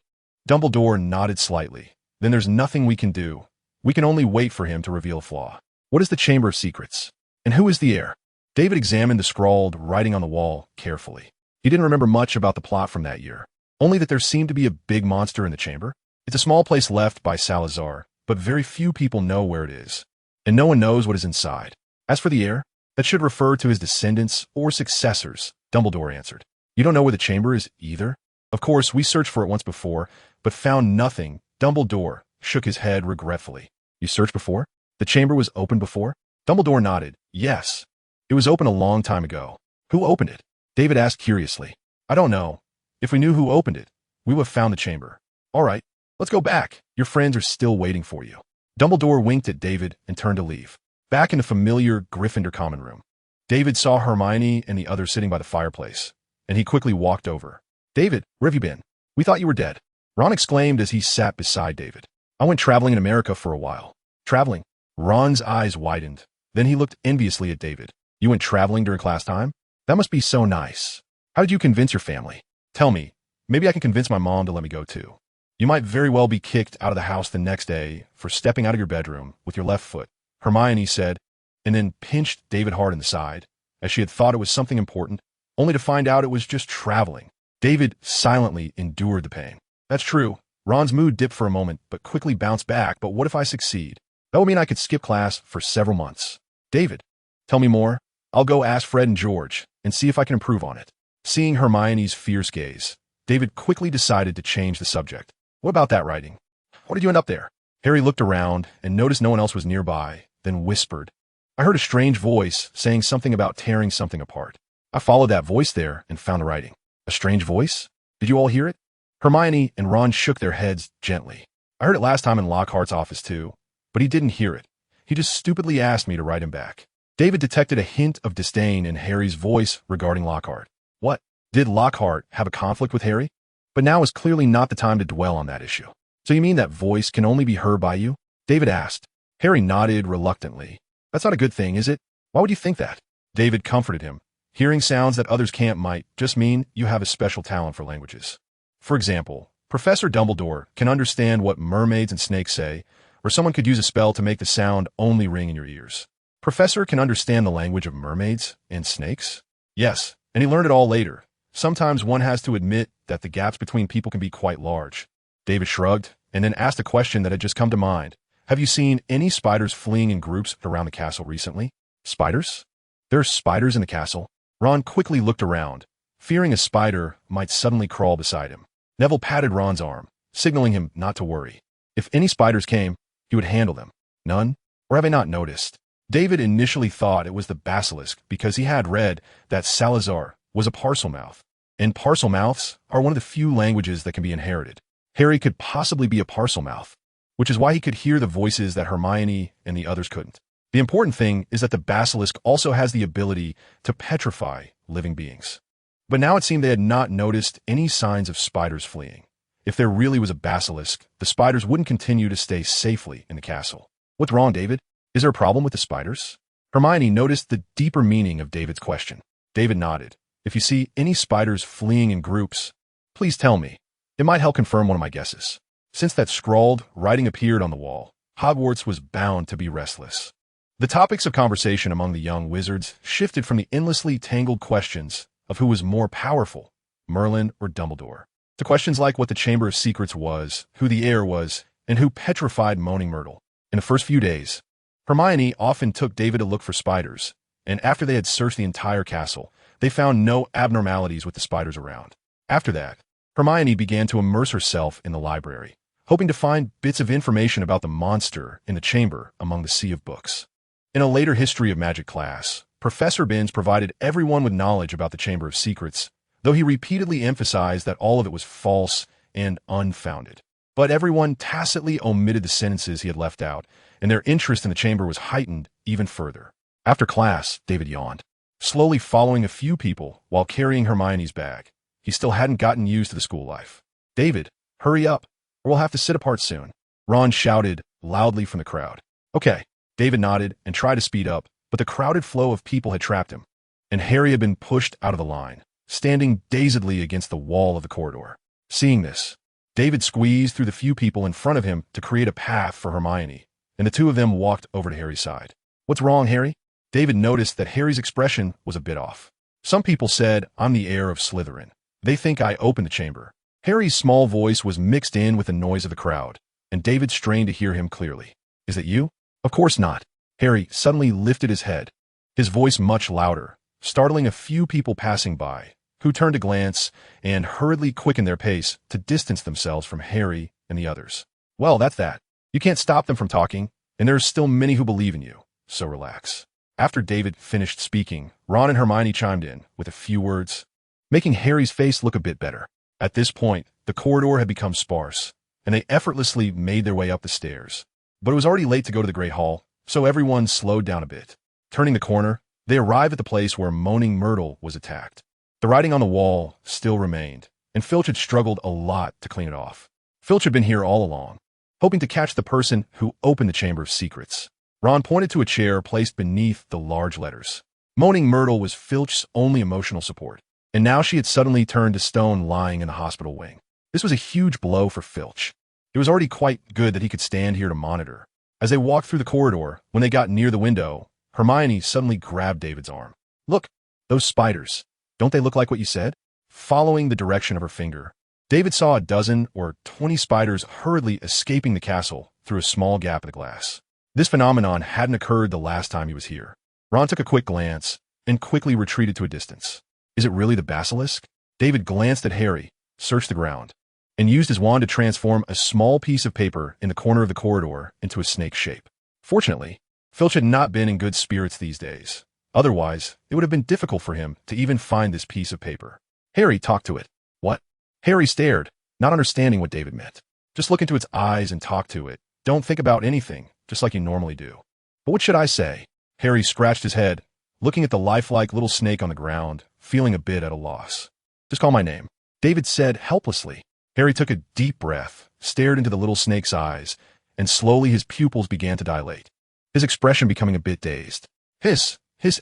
Dumbledore nodded slightly. "Then there's nothing we can do. We can only wait for him to reveal a flaw. What is the Chamber of Secrets? And who is the heir?" David examined the scrawled writing on the wall carefully. He didn't remember much about the plot from that year, only that there seemed to be a big monster in the chamber. It's a small place left by Salazar, but very few people know where it is, and no one knows what is inside. As for the heir, that should refer to his descendants or successors, Dumbledore answered. "You don't know where the chamber is either?" "Of course, we searched for it once before, but found nothing." Dumbledore shook his head regretfully. "You searched before? The chamber was open before?" Dumbledore nodded. "Yes. It was open a long time ago." "Who opened it?" David asked curiously. "I don't know. If we knew who opened it, we would have found the chamber." "All right, let's go back. Your friends are still waiting for you." Dumbledore winked at David and turned to leave. Back in the familiar Gryffindor common room, David saw Hermione and the others sitting by the fireplace, and he quickly walked over. "David, where have you been? We thought you were dead." Ron exclaimed as he sat beside David. "I went traveling in America for a while." "Traveling?" Ron's eyes widened. Then he looked enviously at David. "You went traveling during class time? That must be so nice. How did you convince your family? Tell me, maybe I can convince my mom to let me go too." "You might very well be kicked out of the house the next day for stepping out of your bedroom with your left foot," Hermione said, and then pinched David hard in the side, as she had thought it was something important, only to find out it was just traveling. David silently endured the pain. "That's true." Ron's mood dipped for a moment, but quickly bounced back. "But what if I succeed? That would mean I could skip class for several months." "David, tell me more. I'll go ask Fred and George and see if I can improve on it." Seeing Hermione's fierce gaze, David quickly decided to change the subject. "What about that writing? How did you end up there?" Harry looked around and noticed no one else was nearby, then whispered, "I heard a strange voice saying something about tearing something apart. I followed that voice there and found the writing." "A strange voice? Did you all hear it?" Hermione and Ron shook their heads gently. "I heard it last time in Lockhart's office too, but he didn't hear it. He just stupidly asked me to write him back." David detected a hint of disdain in Harry's voice regarding Lockhart. What? Did Lockhart have a conflict with Harry? But now is clearly not the time to dwell on that issue. "So you mean that voice can only be heard by you?" David asked. Harry nodded reluctantly. "That's not a good thing, is it? Why would you think that?" David comforted him. "Hearing sounds that others can't might just mean you have a special talent for languages. For example, Professor Dumbledore can understand what mermaids and snakes say, or someone could use a spell to make the sound only ring in your ears." "Professor can understand the language of mermaids and snakes?" "Yes, and he learned it all later. Sometimes one has to admit that the gaps between people can be quite large." David shrugged. and then asked a question that had just come to mind. Have you seen any spiders fleeing in groups around the castle recently? Spiders? There are spiders in the castle? Ron quickly looked around, fearing a spider might suddenly crawl beside him. Neville patted Ron's arm, signaling him not to worry. If any spiders came, he would handle them. None? Or have I not noticed? David initially thought it was the basilisk because he had read that Salazar was a parcel mouth, and parcel mouths are one of the few languages that can be inherited. Harry could possibly be a parcel mouth, which is why he could hear the voices that Hermione and the others couldn't. The important thing is that the basilisk also has the ability to petrify living beings. But now it seemed they had not noticed any signs of spiders fleeing. If there really was a basilisk, the spiders wouldn't continue to stay safely in the castle. What's wrong, David? Is there a problem with the spiders? Hermione noticed the deeper meaning of David's question. David nodded. If you see any spiders fleeing in groups, please tell me. It might help confirm one of my guesses. Since that scrawled writing appeared on the wall, Hogwarts was bound to be restless. The topics of conversation among the young wizards shifted from the endlessly tangled questions of who was more powerful, Merlin or Dumbledore, to questions like what the Chamber of Secrets was, who the heir was, and who petrified Moaning Myrtle. In the first few days, Hermione often took David to look for spiders, and after they had searched the entire castle, they found no abnormalities with the spiders around. After that, Hermione began to immerse herself in the library, hoping to find bits of information about the monster in the chamber among the sea of books. In a later History of Magic class, Professor Binns provided everyone with knowledge about the Chamber of Secrets, though he repeatedly emphasized that all of it was false and unfounded. But everyone tacitly omitted the sentences he had left out, and their interest in the chamber was heightened even further. After class, David yawned, slowly following a few people while carrying Hermione's bag. He still hadn't gotten used to the school life. David, hurry up, or we'll have to sit apart soon. Ron shouted loudly from the crowd. Okay. David nodded and tried to speed up, but the crowded flow of people had trapped him, and Harry had been pushed out of the line, standing dazedly against the wall of the corridor. Seeing this, David squeezed through the few people in front of him to create a path for Hermione, and the two of them walked over to Harry's side. What's wrong, Harry? David noticed that Harry's expression was a bit off. Some people said, I'm the heir of Slytherin. They think I opened the chamber. Harry's small voice was mixed in with the noise of the crowd, and David strained to hear him clearly. Is it you? Of course not. Harry suddenly lifted his head, his voice much louder, startling a few people passing by, who turned to glance and hurriedly quickened their pace to distance themselves from Harry and the others. Well, that's that. You can't stop them from talking, and there are still many who believe in you, so relax. After David finished speaking, Ron and Hermione chimed in with a few words, making Harry's face look a bit better. At this point, the corridor had become sparse, and they effortlessly made their way up the stairs. But it was already late to go to the Great Hall, so everyone slowed down a bit. Turning the corner, they arrived at the place where Moaning Myrtle was attacked. The writing on the wall still remained, and Filch had struggled a lot to clean it off. Filch had been here all along, hoping to catch the person who opened the Chamber of Secrets. Ron pointed to a chair placed beneath the large letters. Moaning Myrtle was Filch's only emotional support, and now she had suddenly turned to stone lying in the hospital wing. This was a huge blow for Filch. It was already quite good that he could stand here to monitor. As they walked through the corridor, when they got near the window, Hermione suddenly grabbed David's arm. Look, those spiders. Don't they look like what you said? Following the direction of her finger, David saw a dozen or 20 spiders hurriedly escaping the castle through a small gap in the glass. This phenomenon hadn't occurred the last time he was here. Ron took a quick glance and quickly retreated to a distance. Is it really the basilisk? David glanced at Harry, searched the ground, and used his wand to transform a small piece of paper in the corner of the corridor into a snake shape. Fortunately, Filch had not been in good spirits these days. Otherwise, it would have been difficult for him to even find this piece of paper. Harry talked to it. What? Harry stared, not understanding what David meant. Just look into its eyes and talk to it. Don't think about anything, just like you normally do. But what should I say? Harry scratched his head, looking at the lifelike little snake on the ground, feeling a bit at a loss. Just call my name, David said helplessly. Harry took a deep breath, stared into the little snake's eyes, and slowly his pupils began to dilate, his expression becoming a bit dazed. Hiss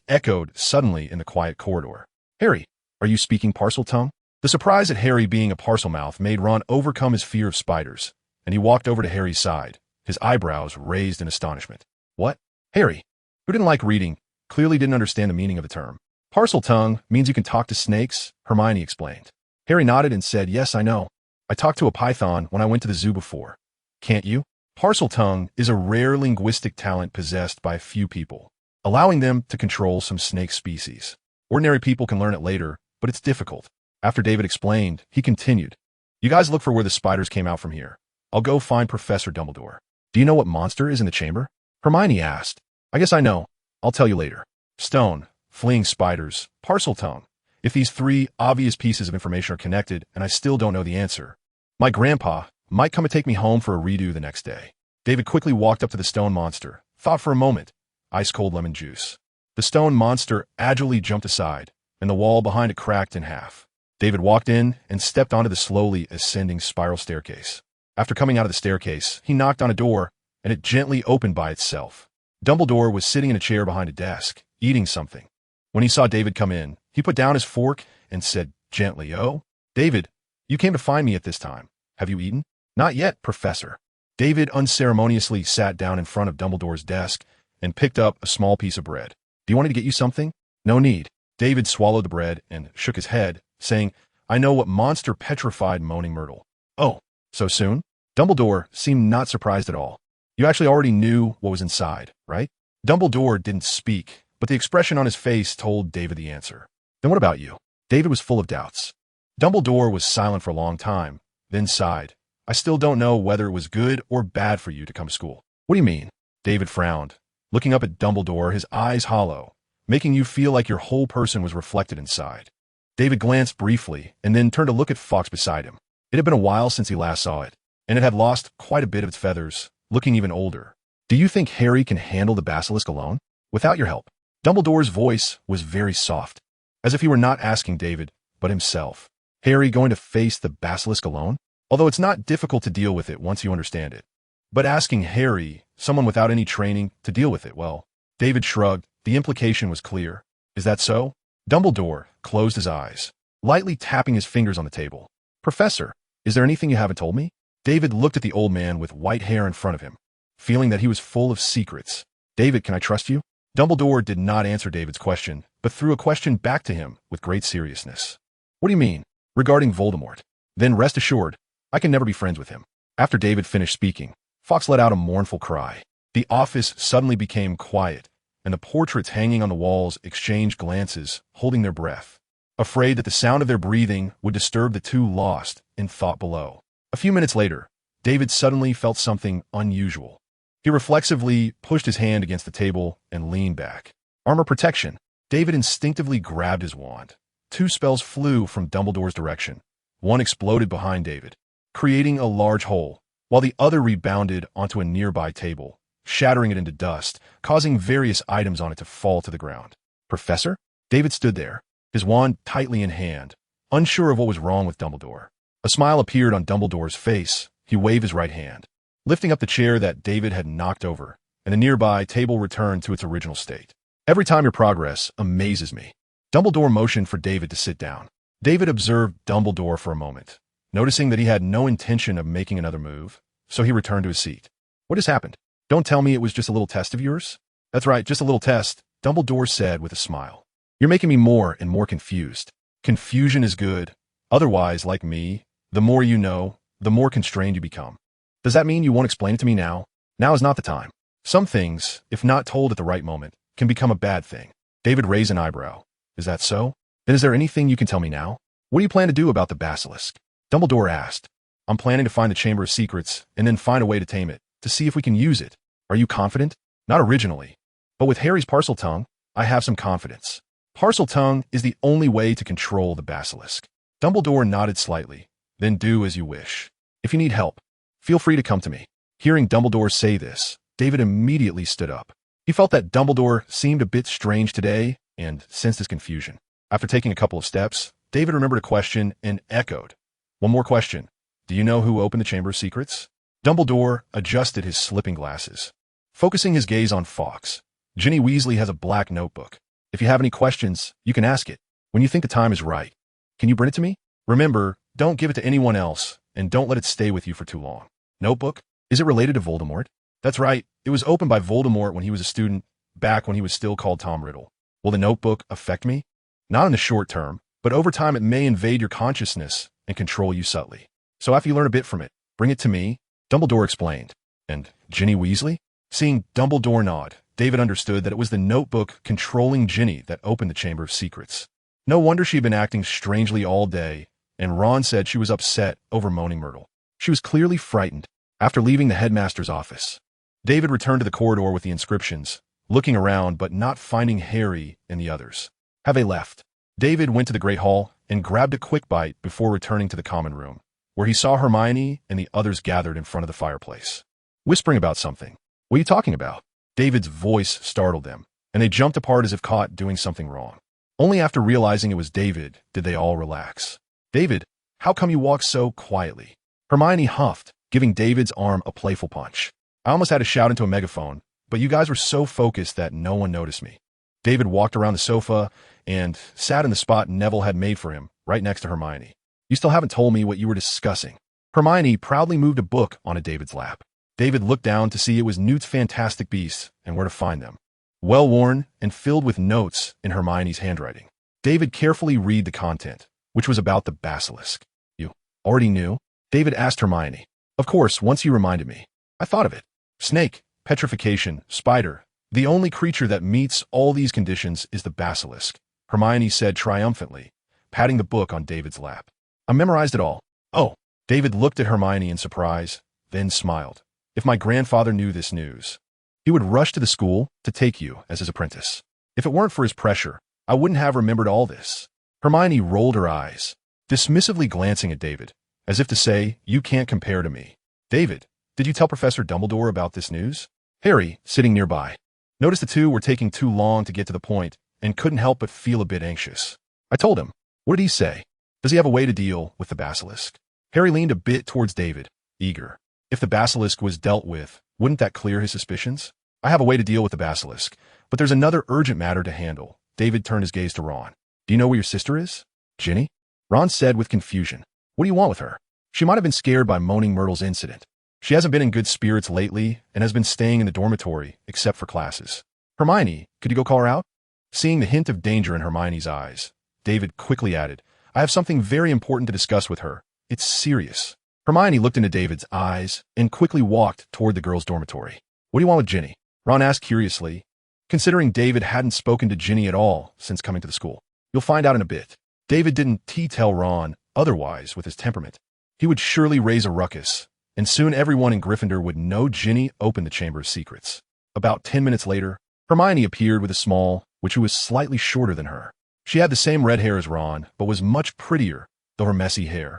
echoed suddenly in the quiet corridor. Harry, are you speaking parcel tongue? The surprise at Harry being a parcel mouth made Ron overcome his fear of spiders, and he walked over to Harry's side, his eyebrows raised in astonishment. What? Harry, who didn't like reading, clearly didn't understand the meaning of the term. Parcel tongue means you can talk to snakes, Hermione explained. Harry nodded and said, yes, I know. I talked to a python when I went to the zoo before. can't you? Parseltongue is a rare linguistic talent possessed by a few people, allowing them to control some snake species. Ordinary people can learn it later, but it's difficult. After David explained, he continued, "You guys look for where the spiders came out from here. I'll go find Professor Dumbledore." "Do you know what monster is in the chamber?" Hermione asked. "I guess I know. I'll tell you later." Stone, fleeing spiders, Parseltongue. If these three obvious pieces of information are connected and I still don't know the answer, my grandpa might come and take me home for a redo the next day. David quickly walked up to the stone monster, thought for a moment. Ice-cold lemon juice. The stone monster agilely jumped aside, and the wall behind it cracked in half. David walked in and stepped onto the slowly ascending spiral staircase. After coming out of the staircase, he knocked on a door, and it gently opened by itself. Dumbledore was sitting in a chair behind a desk, eating something. When he saw David come in, he put down his fork and said gently, "Oh, David, you came to find me at this time. Have you eaten?" "Not yet, Professor." David unceremoniously sat down in front of Dumbledore's desk and picked up a small piece of bread. "Do you want me to get you something?" "No need." David swallowed the bread and shook his head, saying, "I know what monster petrified Moaning Myrtle." "Oh, so soon?" Dumbledore seemed not surprised at all. "You actually already knew what was inside, right?" Dumbledore didn't speak, but the expression on his face told David the answer. "Then what about you?" David was full of doubts. Dumbledore was silent for a long time, then sighed. "I still don't know whether it was good or bad for you to come to school." "What do you mean?" David frowned, looking up at Dumbledore, his eyes hollow, making you feel like your whole person was reflected inside. David glanced briefly and then turned to look at Fawkes beside him. It had been a while since he last saw it, and it had lost quite a bit of its feathers, looking even older. "Do you think Harry can handle the basilisk alone? Without your help?" Dumbledore's voice was very soft, as if he were not asking David, but himself. "Harry going to face the basilisk alone? Although it's not difficult to deal with it once you understand it. But asking Harry, someone without any training, to deal with it, well..." David shrugged. The implication was clear. "Is that so?" Dumbledore closed his eyes, lightly tapping his fingers on the table. "Professor, is there anything you haven't told me?" David looked at the old man with white hair in front of him, feeling that he was full of secrets. "David, can I trust you?" Dumbledore did not answer David's question, but threw a question back to him with great seriousness. "What do you mean?" "Regarding Voldemort." "Then rest assured, I can never be friends with him." After David finished speaking, Fawkes let out a mournful cry. The office suddenly became quiet, and the portraits hanging on the walls exchanged glances, holding their breath, afraid that the sound of their breathing would disturb the two lost in thought below. A few minutes later, David suddenly felt something unusual. He reflexively pushed his hand against the table and leaned back. Armor protection. David instinctively grabbed his wand. Two spells flew from Dumbledore's direction. One exploded behind David, creating a large hole, while the other rebounded onto a nearby table, shattering it into dust, causing various items on it to fall to the ground. "Professor?" David stood there, his wand tightly in hand, unsure of what was wrong with Dumbledore. A smile appeared on Dumbledore's face. He waved his right hand, lifting up the chair that David had knocked over, and the nearby table returned to its original state. "Every time your progress amazes me." Dumbledore motioned for David to sit down. David observed Dumbledore for a moment, noticing that he had no intention of making another move, so he returned to his seat. "What has happened? Don't tell me it was just a little test of yours?" "That's right, just a little test," Dumbledore said with a smile. "You're making me more and more confused." "Confusion is good. Otherwise, like me, the more you know, the more constrained you become." "Does that mean you won't explain it to me now?" "Now is not the time. Some things, if not told at the right moment, can become a bad thing." David raised an eyebrow. "Is that so? Then is there anything you can tell me now? What do you plan to do about the basilisk?" Dumbledore asked. "I'm planning to find the Chamber of Secrets and then find a way to tame it, to see if we can use it." "Are you confident?" "Not originally. But with Harry's Parseltongue, I have some confidence. Parseltongue is the only way to control the basilisk." Dumbledore nodded slightly. "Then do as you wish. If you need help, feel free to come to me." Hearing Dumbledore say this, David immediately stood up. He felt that Dumbledore seemed a bit strange today and sensed his confusion. After taking a couple of steps, David remembered a question and echoed. "One more question. Do you know who opened the Chamber of Secrets?" Dumbledore adjusted his slipping glasses, focusing his gaze on Fawkes. "Ginny Weasley has a black notebook. If you have any questions, you can ask it when you think the time is right. Can you bring it to me? Remember, don't give it to anyone else, and don't let it stay with you for too long." "Notebook? Is it related to Voldemort?" "That's right. It was opened by Voldemort when he was a student, back when he was still called Tom Riddle." "Will the notebook affect me?" "Not in the short term, but over time it may invade your consciousness and control you subtly. So after you learn a bit from it, bring it to me, Dumbledore explained. And Ginny Weasley? Seeing Dumbledore nod, David understood that it was the notebook controlling Ginny that opened the Chamber of Secrets. No wonder she had been acting strangely all day, and Ron said she was upset over Moaning Myrtle. She was clearly frightened. After leaving the headmaster's office, David returned to the corridor with the inscriptions, looking around but not finding Harry and the others. Have they left? David went to the Great Hall and grabbed a quick bite before returning to the common room, where he saw Hermione and the others gathered in front of the fireplace, whispering about something. What are you talking about? David's voice startled them, and they jumped apart as if caught doing something wrong. Only after realizing it was David did they all relax. David, how come you walk so quietly? Hermione huffed, giving David's arm a playful punch. I almost had to shout into a megaphone, but you guys were so focused that no one noticed me. David walked around the sofa and sat in the spot Neville had made for him, right next to Hermione. You still haven't told me what you were discussing. Hermione proudly moved a book onto David's lap. David looked down to see it was Newt's Fantastic Beasts and where to find them. Well-worn and filled with notes in Hermione's handwriting. David carefully read the content, which was about the basilisk. You already knew? David asked Hermione. Of course, once you reminded me. I thought of it. Snake, petrification, spider. The only creature that meets all these conditions is the basilisk, Hermione said triumphantly, patting the book on David's lap. I memorized it all. Oh. David looked at Hermione in surprise, then smiled. If my grandfather knew this news, he would rush to the school to take you as his apprentice. If it weren't for his pressure, I wouldn't have remembered all this. Hermione rolled her eyes, dismissively glancing at David, as if to say, you can't compare to me. David, did you tell Professor Dumbledore about this news? Harry, sitting nearby, noticed the two were taking too long to get to the point and couldn't help but feel a bit anxious. I told him. What did he say? Does he have a way to deal with the basilisk? Harry leaned a bit towards David, eager. If the basilisk was dealt with, wouldn't that clear his suspicions? I have a way to deal with the basilisk, but there's another urgent matter to handle. David turned his gaze to Ron. Do you know where your sister is? Ginny? Ron said with confusion. What do you want with her? She might have been scared by Moaning Myrtle's incident. She hasn't been in good spirits lately and has been staying in the dormitory, except for classes. Hermione, could you go call her out? Seeing the hint of danger in Hermione's eyes, David quickly added, I have something very important to discuss with her. It's serious. Hermione looked into David's eyes and quickly walked toward the girls' dormitory. What do you want with Ginny? Ron asked curiously, considering David hadn't spoken to Ginny at all since coming to the school. You'll find out in a bit. David didn't tell Ron otherwise with his temperament. He would surely raise a ruckus, and soon everyone in Gryffindor would know Ginny opened the Chamber of Secrets. About 10 minutes later, Hermione appeared with a small, which was slightly shorter than her. She had the same red hair as Ron, but was much prettier, though her messy hair,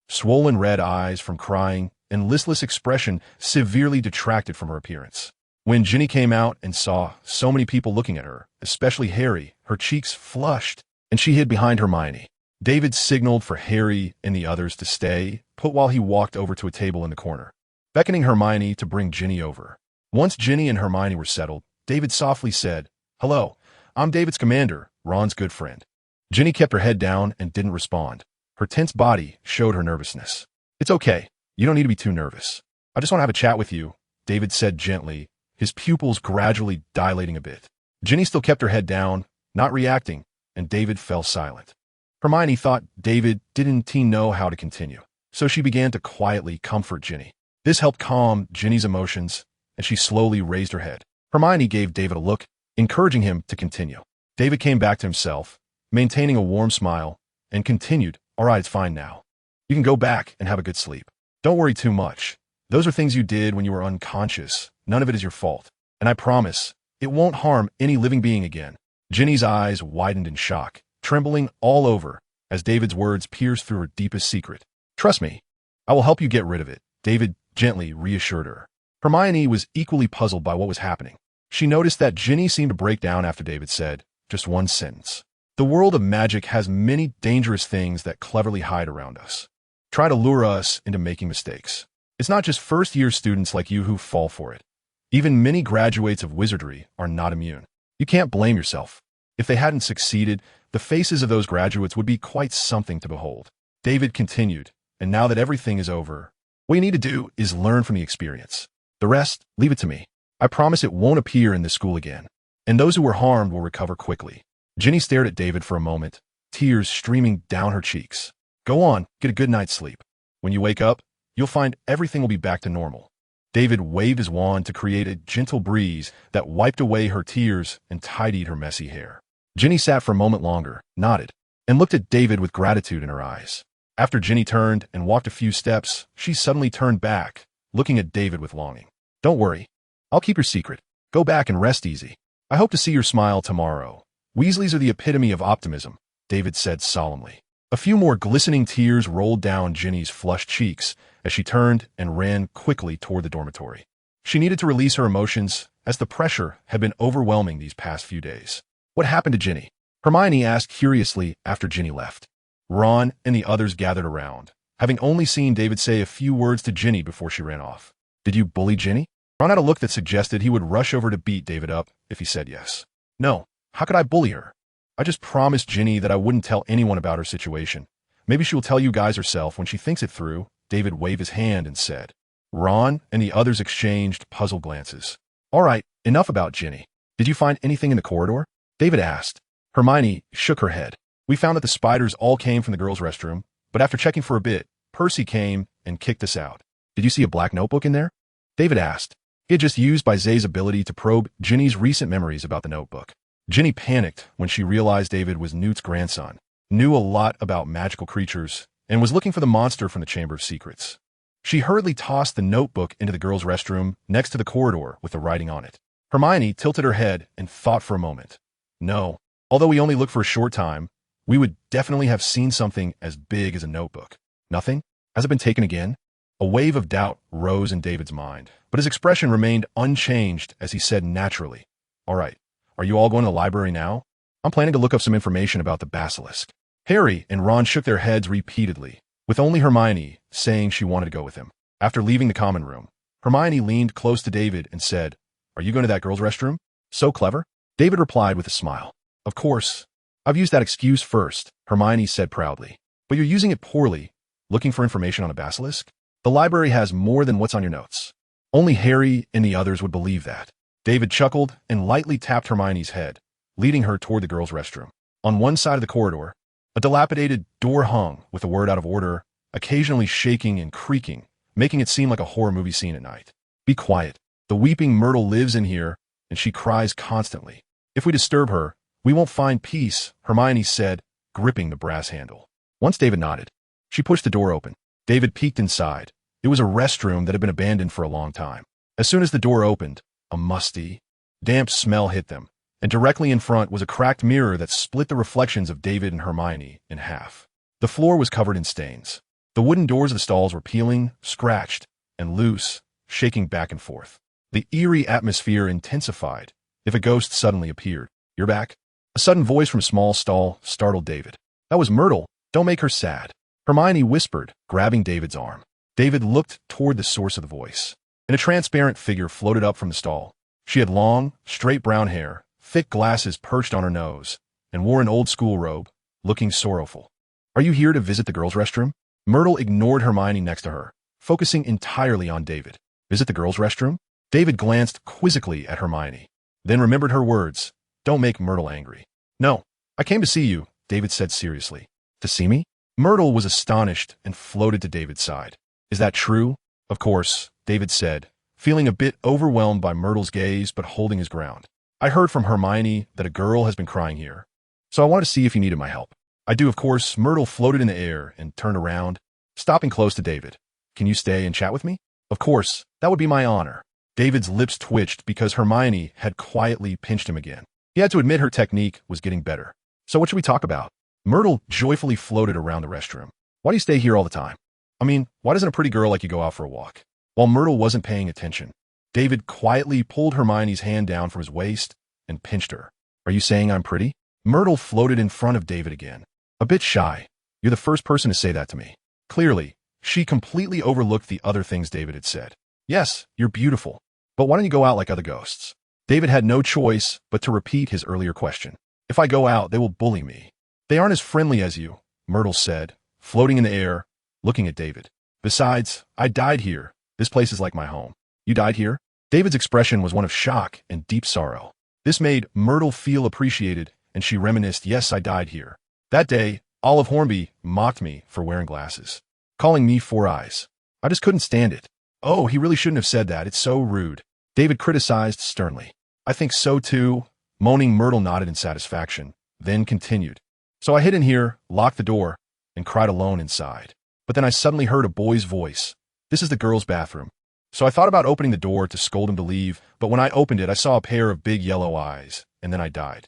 swollen red eyes from crying, and listless expression severely detracted from her appearance. When Ginny came out and saw so many people looking at her, especially Harry, her cheeks flushed, and she hid behind Hermione. David signaled for Harry and the others to stay put while he walked over to a table in the corner, beckoning Hermione to bring Ginny over. Once Ginny and Hermione were settled, David softly said, Hello, I'm David Scamander, Ron's good friend. Ginny kept her head down and didn't respond. Her tense body showed her nervousness. It's okay. You don't need to be too nervous. I just want to have a chat with you, David said gently, his pupils gradually dilating a bit. Ginny still kept her head down, not reacting, and David fell silent. Hermione thought David didn't know how to continue, so she began to quietly comfort Ginny. This helped calm Ginny's emotions, and she slowly raised her head. Hermione gave David a look, encouraging him to continue. David came back to himself, maintaining a warm smile, and continued, All right, it's fine now. You can go back and have a good sleep. Don't worry too much. Those are things you did when you were unconscious. None of it is your fault. And I promise, it won't harm any living being again. Ginny's eyes widened in shock, trembling all over as David's words pierced through her deepest secret. Trust me, I will help you get rid of it, David gently reassured her. Hermione was equally puzzled by what was happening. She noticed that Ginny seemed to break down after David said just one sentence. The world of magic has many dangerous things that cleverly hide around us, try to lure us into making mistakes. It's not just first-year students like you who fall for it. Even many graduates of wizardry are not immune. You can't blame yourself. If they hadn't succeeded, the faces of those graduates would be quite something to behold. David continued, and now that everything is over, what you need to do is learn from the experience. The rest, leave it to me. I promise it won't appear in this school again, and those who were harmed will recover quickly. Ginny stared at David for a moment, tears streaming down her cheeks. Go on, get a good night's sleep. When you wake up, you'll find everything will be back to normal. David waved his wand to create a gentle breeze that wiped away her tears and tidied her messy hair. Ginny sat for a moment longer, nodded, and looked at David with gratitude in her eyes. After Ginny turned and walked a few steps, she suddenly turned back, looking at David with longing. Don't worry. I'll keep your secret. Go back and rest easy. I hope to see your smile tomorrow. Weasleys are the epitome of optimism, David said solemnly. A few more glistening tears rolled down Ginny's flushed cheeks as she turned and ran quickly toward the dormitory. She needed to release her emotions as the pressure had been overwhelming these past few days. What happened to Ginny? Hermione asked curiously after Ginny left. Ron and the others gathered around, having only seen David say a few words to Ginny before she ran off. Did you bully Ginny? Ron had a look that suggested he would rush over to beat David up if he said yes. No, how could I bully her? I just promised Ginny that I wouldn't tell anyone about her situation. Maybe she will tell you guys herself when she thinks it through. David waved his hand and said. Ron and the others exchanged puzzled glances. All right, enough about Ginny. Did you find anything in the corridor? David asked. Hermione shook her head. We found that the spiders all came from the girls' restroom, but after checking for a bit, Percy came and kicked us out. Did you see a black notebook in there? David asked. He had just used by Zay's ability to probe Ginny's recent memories about the notebook. Ginny panicked when she realized David was Newt's grandson, knew a lot about magical creatures, and was looking for the monster from the Chamber of Secrets. She hurriedly tossed the notebook into the girls' restroom next to the corridor with the writing on it. Hermione tilted her head and thought for a moment. No, although we only looked for a short time, we would definitely have seen something as big as a notebook. Nothing? Has it been taken again? A wave of doubt rose in David's mind, but his expression remained unchanged as he said naturally, All right, are you all going to the library now? I'm planning to look up some information about the basilisk. Harry and Ron shook their heads repeatedly, with only Hermione saying she wanted to go with him. After leaving the common room, Hermione leaned close to David and said, Are you going to that girl's restroom? So clever? David replied with a smile. Of course. I've used that excuse first, Hermione said proudly. But you're using it poorly, looking for information on a basilisk? The library has more than what's on your notes. Only Harry and the others would believe that. David chuckled and lightly tapped Hermione's head, leading her toward the girls' restroom. On one side of the corridor, a dilapidated door hung with a word out of order, occasionally shaking and creaking, making it seem like a horror movie scene at night. Be quiet. The weeping Myrtle lives in here, and she cries constantly. If we disturb her, we won't find peace, Hermione said, gripping the brass handle. Once David nodded, she pushed the door open. David peeked inside. It was a restroom that had been abandoned for a long time. As soon as the door opened, a musty, damp smell hit them, and directly in front was a cracked mirror that split the reflections of David and Hermione in half. The floor was covered in stains. The wooden doors of the stalls were peeling, scratched, and loose, shaking back and forth. The eerie atmosphere intensified if a ghost suddenly appeared. You're back? A sudden voice from a small stall startled David. That was Myrtle. Don't make her sad, Hermione whispered, grabbing David's arm. David looked toward the source of the voice, and a transparent figure floated up from the stall. She had long, straight brown hair, thick glasses perched on her nose, and wore an old-school robe, looking sorrowful. Are you here to visit the girls' restroom? Myrtle ignored Hermione next to her, focusing entirely on David. Visit the girls' restroom? David glanced quizzically at Hermione, then remembered her words. Don't make Myrtle angry. No, I came to see you, David said seriously. To see me? Myrtle was astonished and floated to David's side. Is that true? Of course, David said, feeling a bit overwhelmed by Myrtle's gaze but holding his ground. I heard from Hermione that a girl has been crying here, so I wanted to see if you needed my help. I do, of course. Myrtle floated in the air and turned around, stopping close to David. Can you stay and chat with me? Of course, that would be my honor. David's lips twitched because Hermione had quietly pinched him again. He had to admit her technique was getting better. So what should we talk about? Myrtle joyfully floated around the restroom. Why do you stay here all the time? I mean, why doesn't a pretty girl like you go out for a walk? While Myrtle wasn't paying attention, David quietly pulled Hermione's hand down from his waist and pinched her. Are you saying I'm pretty? Myrtle floated in front of David again. A bit shy. You're the first person to say that to me. Clearly, she completely overlooked the other things David had said. Yes, you're beautiful. But why don't you go out like other ghosts? David had no choice but to repeat his earlier question. If I go out, they will bully me. They aren't as friendly as you, Myrtle said, floating in the air, looking at David. Besides, I died here. This place is like my home. You died here? David's expression was one of shock and deep sorrow. This made Myrtle feel appreciated, and she reminisced, yes, I died here. That day, Olive Hornby mocked me for wearing glasses, calling me Four Eyes. I just couldn't stand it. Oh, he really shouldn't have said that. It's so rude. David criticized sternly. I think so too. Moaning Myrtle nodded in satisfaction, then continued. So I hid in here, locked the door, and cried alone inside. But then I suddenly heard a boy's voice. This is the girls' bathroom. So I thought about opening the door to scold him to leave, but when I opened it, I saw a pair of big yellow eyes, and then I died.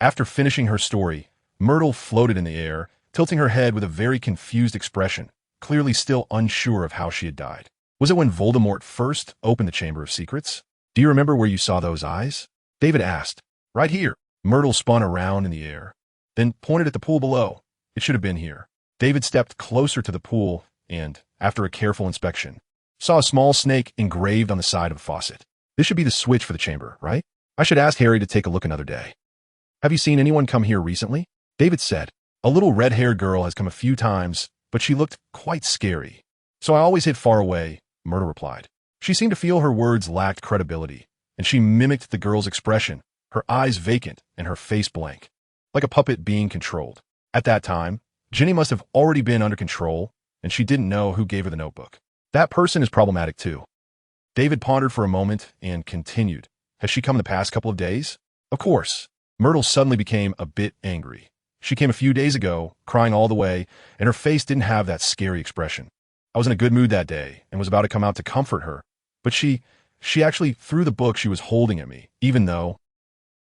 After finishing her story, Myrtle floated in the air, tilting her head with a very confused expression, clearly still unsure of how she had died. Was it when Voldemort first opened the Chamber of Secrets? Do you remember where you saw those eyes? David asked. Right here. Myrtle spun around in the air, then pointed at the pool below. It should have been here. David stepped closer to the pool and, after a careful inspection, saw a small snake engraved on the side of the faucet. This should be the switch for the chamber, right? I should ask Harry to take a look another day. Have you seen anyone come here recently? David said. A little red-haired girl has come a few times, but she looked quite scary. So I always hid far away, Myrtle replied. She seemed to feel her words lacked credibility, and she mimicked the girl's expression, her eyes vacant and her face blank, like a puppet being controlled. At that time, Ginny must have already been under control, and she didn't know who gave her the notebook. That person is problematic too. David pondered for a moment and continued. Has she come the past couple of days? Of course. Myrtle suddenly became a bit angry. She came a few days ago, crying all the way, and her face didn't have that scary expression. I was in a good mood that day and was about to come out to comfort her, but she actually threw the book she was holding at me, even though,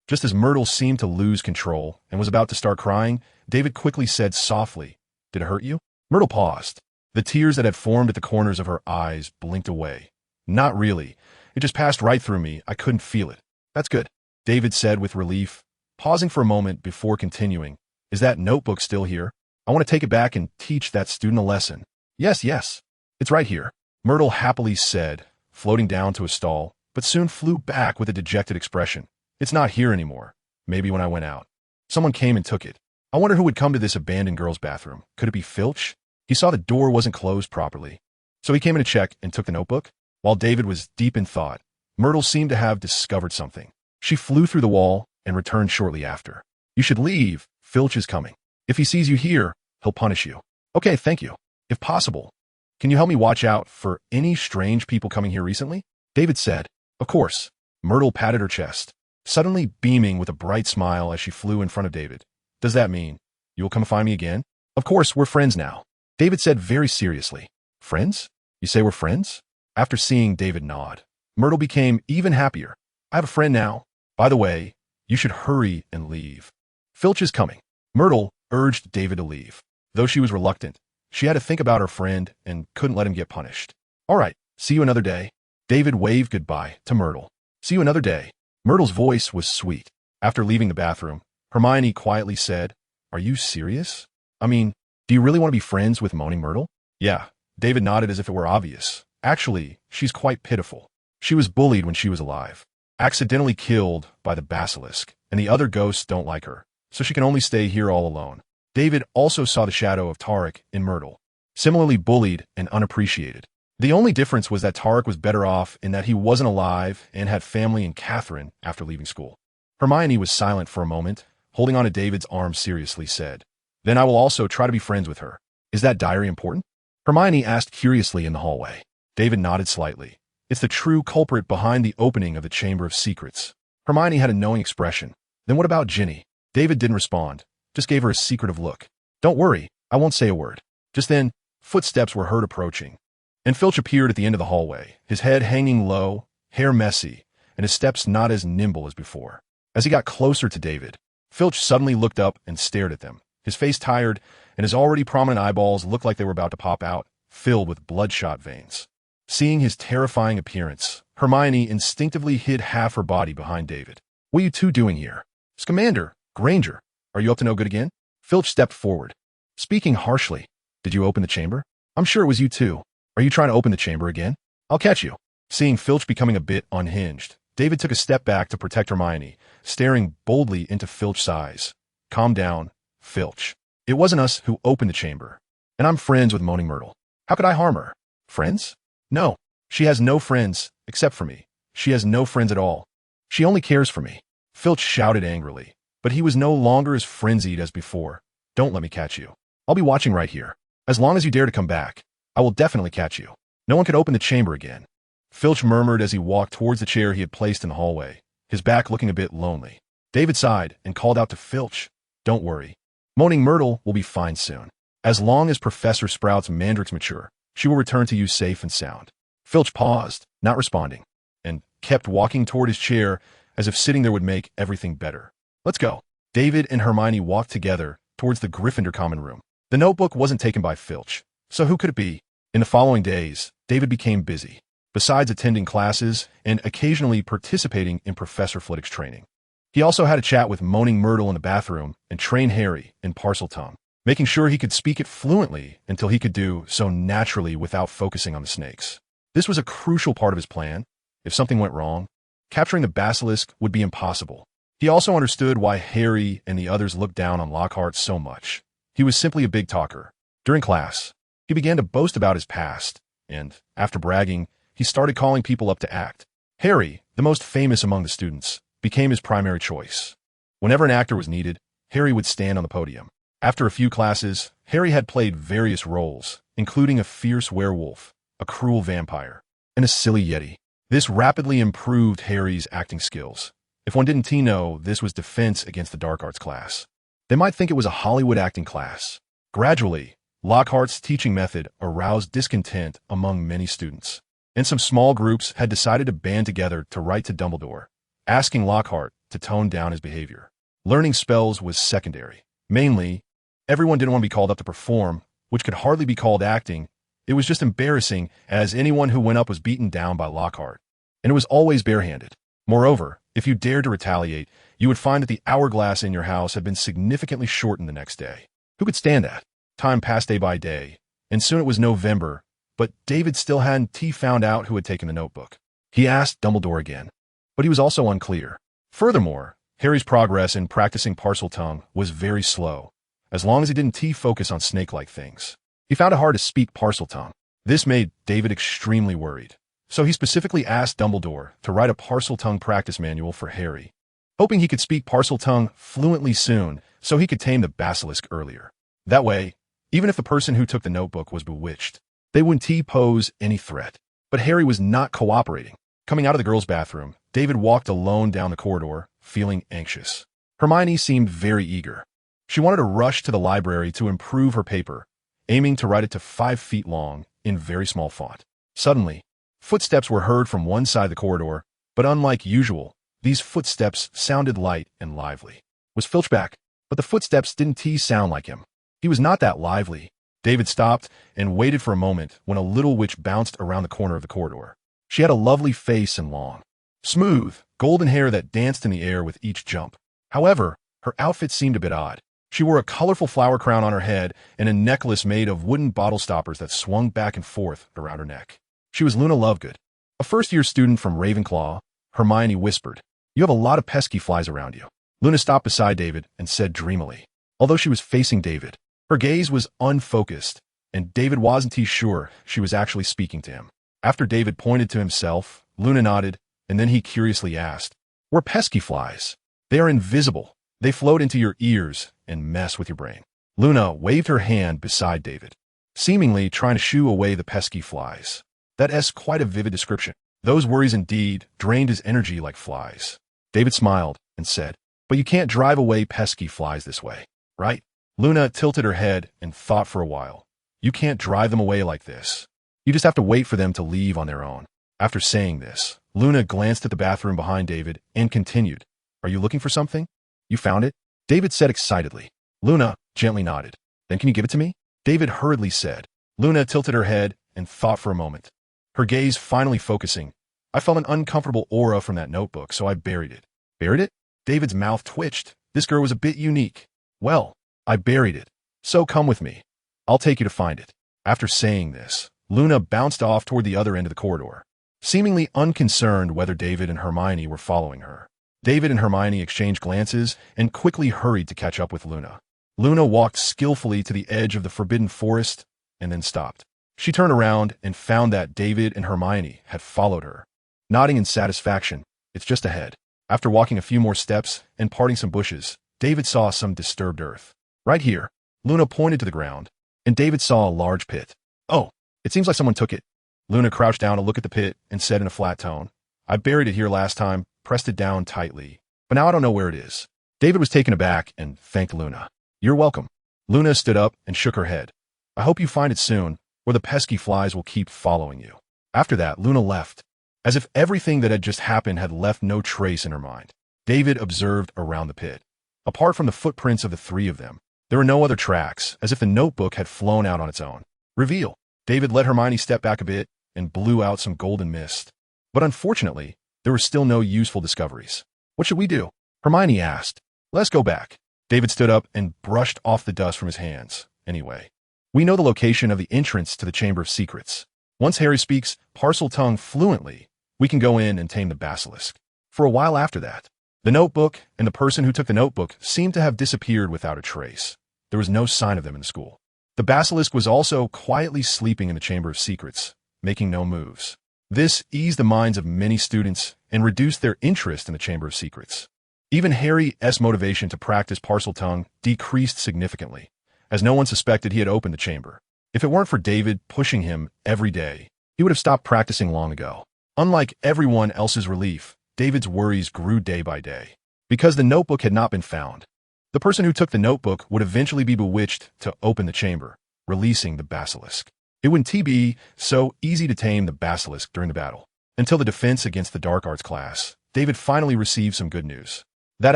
just as Myrtle seemed to lose control and was about to start crying, David quickly said softly, Did it hurt you? Myrtle paused. The tears that had formed at the corners of her eyes blinked away. Not really. It just passed right through me. I couldn't feel it. That's good, David said with relief, pausing for a moment before continuing. Is that notebook still here? I want to take it back and teach that student a lesson. Yes. It's right here, Myrtle happily said, floating down to a stall, but soon flew back with a dejected expression. It's not here anymore. Maybe when I went out. Someone came and took it. I wonder who would come to this abandoned girl's bathroom. Could it be Filch? He saw the door wasn't closed properly. So he came in to check and took the notebook. While David was deep in thought, Myrtle seemed to have discovered something. She flew through the wall and returned shortly after. You should leave. Filch is coming. If he sees you here, he'll punish you. Okay, thank you. If possible, can you help me watch out for any strange people coming here recently? David said. Of course. Myrtle patted her chest, suddenly beaming with a bright smile as she flew in front of David. Does that mean you'll come find me again? Of course, we're friends now. David said very seriously. Friends? You say we're friends? After seeing David nod, Myrtle became even happier. I have a friend now. By the way, you should hurry and leave. Filch is coming. Myrtle urged David to leave. Though she was reluctant, she had to think about her friend and couldn't let him get punished. All right, see you another day. David waved goodbye to Myrtle. See you another day. Myrtle's voice was sweet. After leaving the bathroom, Hermione quietly said, Are you serious? I mean, do you really want to be friends with Moaning Myrtle? Yeah, David nodded as if it were obvious. Actually, she's quite pitiful. She was bullied when she was alive, accidentally killed by the basilisk, and the other ghosts don't like her, so she can only stay here all alone. David also saw the shadow of Tarek in Myrtle, similarly bullied and unappreciated. The only difference was that Tarek was better off in that he wasn't alive and had family in Catherine after leaving school. Hermione was silent for a moment, holding on to David's arm seriously, said, Then I will also try to be friends with her. Is that diary important? Hermione asked curiously in the hallway. David nodded slightly. It's the true culprit behind the opening of the Chamber of Secrets. Hermione had a knowing expression. Then what about Ginny? David didn't respond, just gave her a secretive look. Don't worry, I won't say a word. Just then, footsteps were heard approaching, and Filch appeared at the end of the hallway, his head hanging low, hair messy, and his steps not as nimble as before. As he got closer to David, Filch suddenly looked up and stared at them, his face tired, and his already prominent eyeballs looked like they were about to pop out, filled with bloodshot veins. Seeing his terrifying appearance, Hermione instinctively hid half her body behind David. What are you two doing here? Scamander, Granger, are you up to no good again? Filch stepped forward, speaking harshly. Did you open the chamber? I'm sure it was you too. Are you trying to open the chamber again? I'll catch you. Seeing Filch becoming a bit unhinged, David took a step back to protect Hermione, staring boldly into Filch's eyes. Calm down, Filch. It wasn't us who opened the chamber, and I'm friends with Moaning Myrtle. How could I harm her? Friends? No, she has no friends, except for me. She has no friends at all. She only cares for me. Filch shouted angrily, but he was no longer as frenzied as before. Don't let me catch you. I'll be watching right here. As long as you dare to come back, I will definitely catch you. No one could open the chamber again. Filch murmured as he walked towards the chair he had placed in the hallway, his back looking a bit lonely. David sighed and called out to Filch, "Don't worry. Moaning Myrtle will be fine soon. As long as Professor Sprout's mandrakes mature, she will return to you safe and sound." Filch paused, not responding, and kept walking toward his chair as if sitting there would make everything better. "Let's go." David and Hermione walked together towards the Gryffindor common room. The notebook wasn't taken by Filch, so who could it be? In the following days, David became busy. Besides attending classes and occasionally participating in Professor Flitwick's training, he also had a chat with Moaning Myrtle in the bathroom and trained Harry in Parseltongue, making sure he could speak it fluently until he could do so naturally without focusing on the snakes. This was a crucial part of his plan. If something went wrong, capturing the basilisk would be impossible. He also understood why Harry and the others looked down on Lockhart so much. He was simply a big talker. During class, he began to boast about his past, and, after bragging, he started calling people up to act. Harry, the most famous among the students, became his primary choice. Whenever an actor was needed, Harry would stand on the podium. After a few classes, Harry had played various roles, including a fierce werewolf, a cruel vampire, and a silly yeti. This rapidly improved Harry's acting skills. If one didn't know, this was defense against the dark arts class. They might think it was a Hollywood acting class. Gradually, Lockhart's teaching method aroused discontent among many students, and some small groups had decided to band together to write to Dumbledore, asking Lockhart to tone down his behavior. Learning spells was secondary. Mainly, everyone didn't want to be called up to perform, which could hardly be called acting. It was just embarrassing, as anyone who went up was beaten down by Lockhart, and it was always barehanded. Moreover, if you dared to retaliate, you would find that the hourglass in your house had been significantly shortened the next day. Who could stand that? Time passed day by day, and soon it was November, but David still hadn't found out who had taken the notebook. He asked Dumbledore again, but he was also unclear. Furthermore, Harry's progress in practicing Parseltongue was very slow, as long as he didn't focus on snake-like things. He found it hard to speak Parseltongue. This made David extremely worried, so he specifically asked Dumbledore to write a Parseltongue practice manual for Harry, hoping he could speak Parseltongue fluently soon so he could tame the basilisk earlier. That way, even if the person who took the notebook was bewitched, they wouldn't pose any threat. But Harry was not cooperating. Coming out of the girls' bathroom, David walked alone down the corridor, feeling anxious. Hermione seemed very eager. She wanted to rush to the library to improve her paper, aiming to write it to 5 feet long in very small font. Suddenly, footsteps were heard from one side of the corridor, but unlike usual, these footsteps sounded light and lively. Was Filch back? But the footsteps didn't sound like him. He was not that lively. David stopped and waited for a moment when a little witch bounced around the corner of the corridor. She had a lovely face and long, smooth, golden hair that danced in the air with each jump. However, her outfit seemed a bit odd. She wore a colorful flower crown on her head and a necklace made of wooden bottle stoppers that swung back and forth around her neck. She was Luna Lovegood, a first-year student from Ravenclaw. Hermione whispered, "You have a lot of pesky flies around you." Luna stopped beside David and said dreamily. Although she was facing David, her gaze was unfocused, and David wasn't sure she was actually speaking to him. After David pointed to himself, Luna nodded, and then he curiously asked, "We're pesky flies. They are invisible. They float into your ears and mess with your brain." Luna waved her hand beside David, seemingly trying to shoo away the pesky flies. That's quite a vivid description. Those worries indeed drained his energy like flies. David smiled and said, "But you can't drive away pesky flies this way, right?" Luna tilted her head and thought for a while. "You can't drive them away like this. You just have to wait for them to leave on their own." After saying this, Luna glanced at the bathroom behind David and continued, "Are you looking for something? You found it?" David said excitedly. Luna gently nodded. "Then can you give it to me?" David hurriedly said. Luna tilted her head and thought for a moment, her gaze finally focusing. "I felt an uncomfortable aura from that notebook, so I buried it." "Buried it?" David's mouth twitched. This girl was a bit unique. "Well, I buried it. So come with me. I'll take you to find it." After saying this, Luna bounced off toward the other end of the corridor, seemingly unconcerned whether David and Hermione were following her. David and Hermione exchanged glances and quickly hurried to catch up with Luna. Luna walked skillfully to the edge of the forbidden forest and then stopped. She turned around and found that David and Hermione had followed her. Nodding in satisfaction, "It's just ahead." After walking a few more steps and parting some bushes, David saw some disturbed earth. "Right here." Luna pointed to the ground, and David saw a large pit. "Oh, it seems like someone took it." Luna crouched down to look at the pit and said in a flat tone, "I buried it here last time, pressed it down tightly, but now I don't know where it is." David was taken aback and thanked Luna. "You're welcome." Luna stood up and shook her head. "I hope you find it soon, or the pesky flies will keep following you." After that, Luna left, as if everything that had just happened had left no trace in her mind. David observed around the pit. Apart from the footprints of the three of them, there were no other tracks, as if the notebook had flown out on its own. Reveal. David let Hermione step back a bit and blew out some golden mist. But unfortunately, there were still no useful discoveries. "What should we do?" Hermione asked. "Let's go back." David stood up and brushed off the dust from his hands. "Anyway, we know the location of the entrance to the Chamber of Secrets. Once Harry speaks Parseltongue fluently, we can go in and tame the basilisk." For a while after that, the notebook and the person who took the notebook seemed to have disappeared without a trace. There was no sign of them in the school. The basilisk was also quietly sleeping in the Chamber of Secrets, making no moves. This eased the minds of many students and reduced their interest in the Chamber of Secrets. Even Harry's motivation to practice Parseltongue decreased significantly, as no one suspected he had opened the chamber. If it weren't for David pushing him every day, he would have stopped practicing long ago. Unlike everyone else's relief, David's worries grew day by day. Because the notebook had not been found, the person who took the notebook would eventually be bewitched to open the chamber, releasing the basilisk. It wouldn't be so easy to tame the basilisk during the battle. Until the defense against the dark arts class, David finally received some good news. That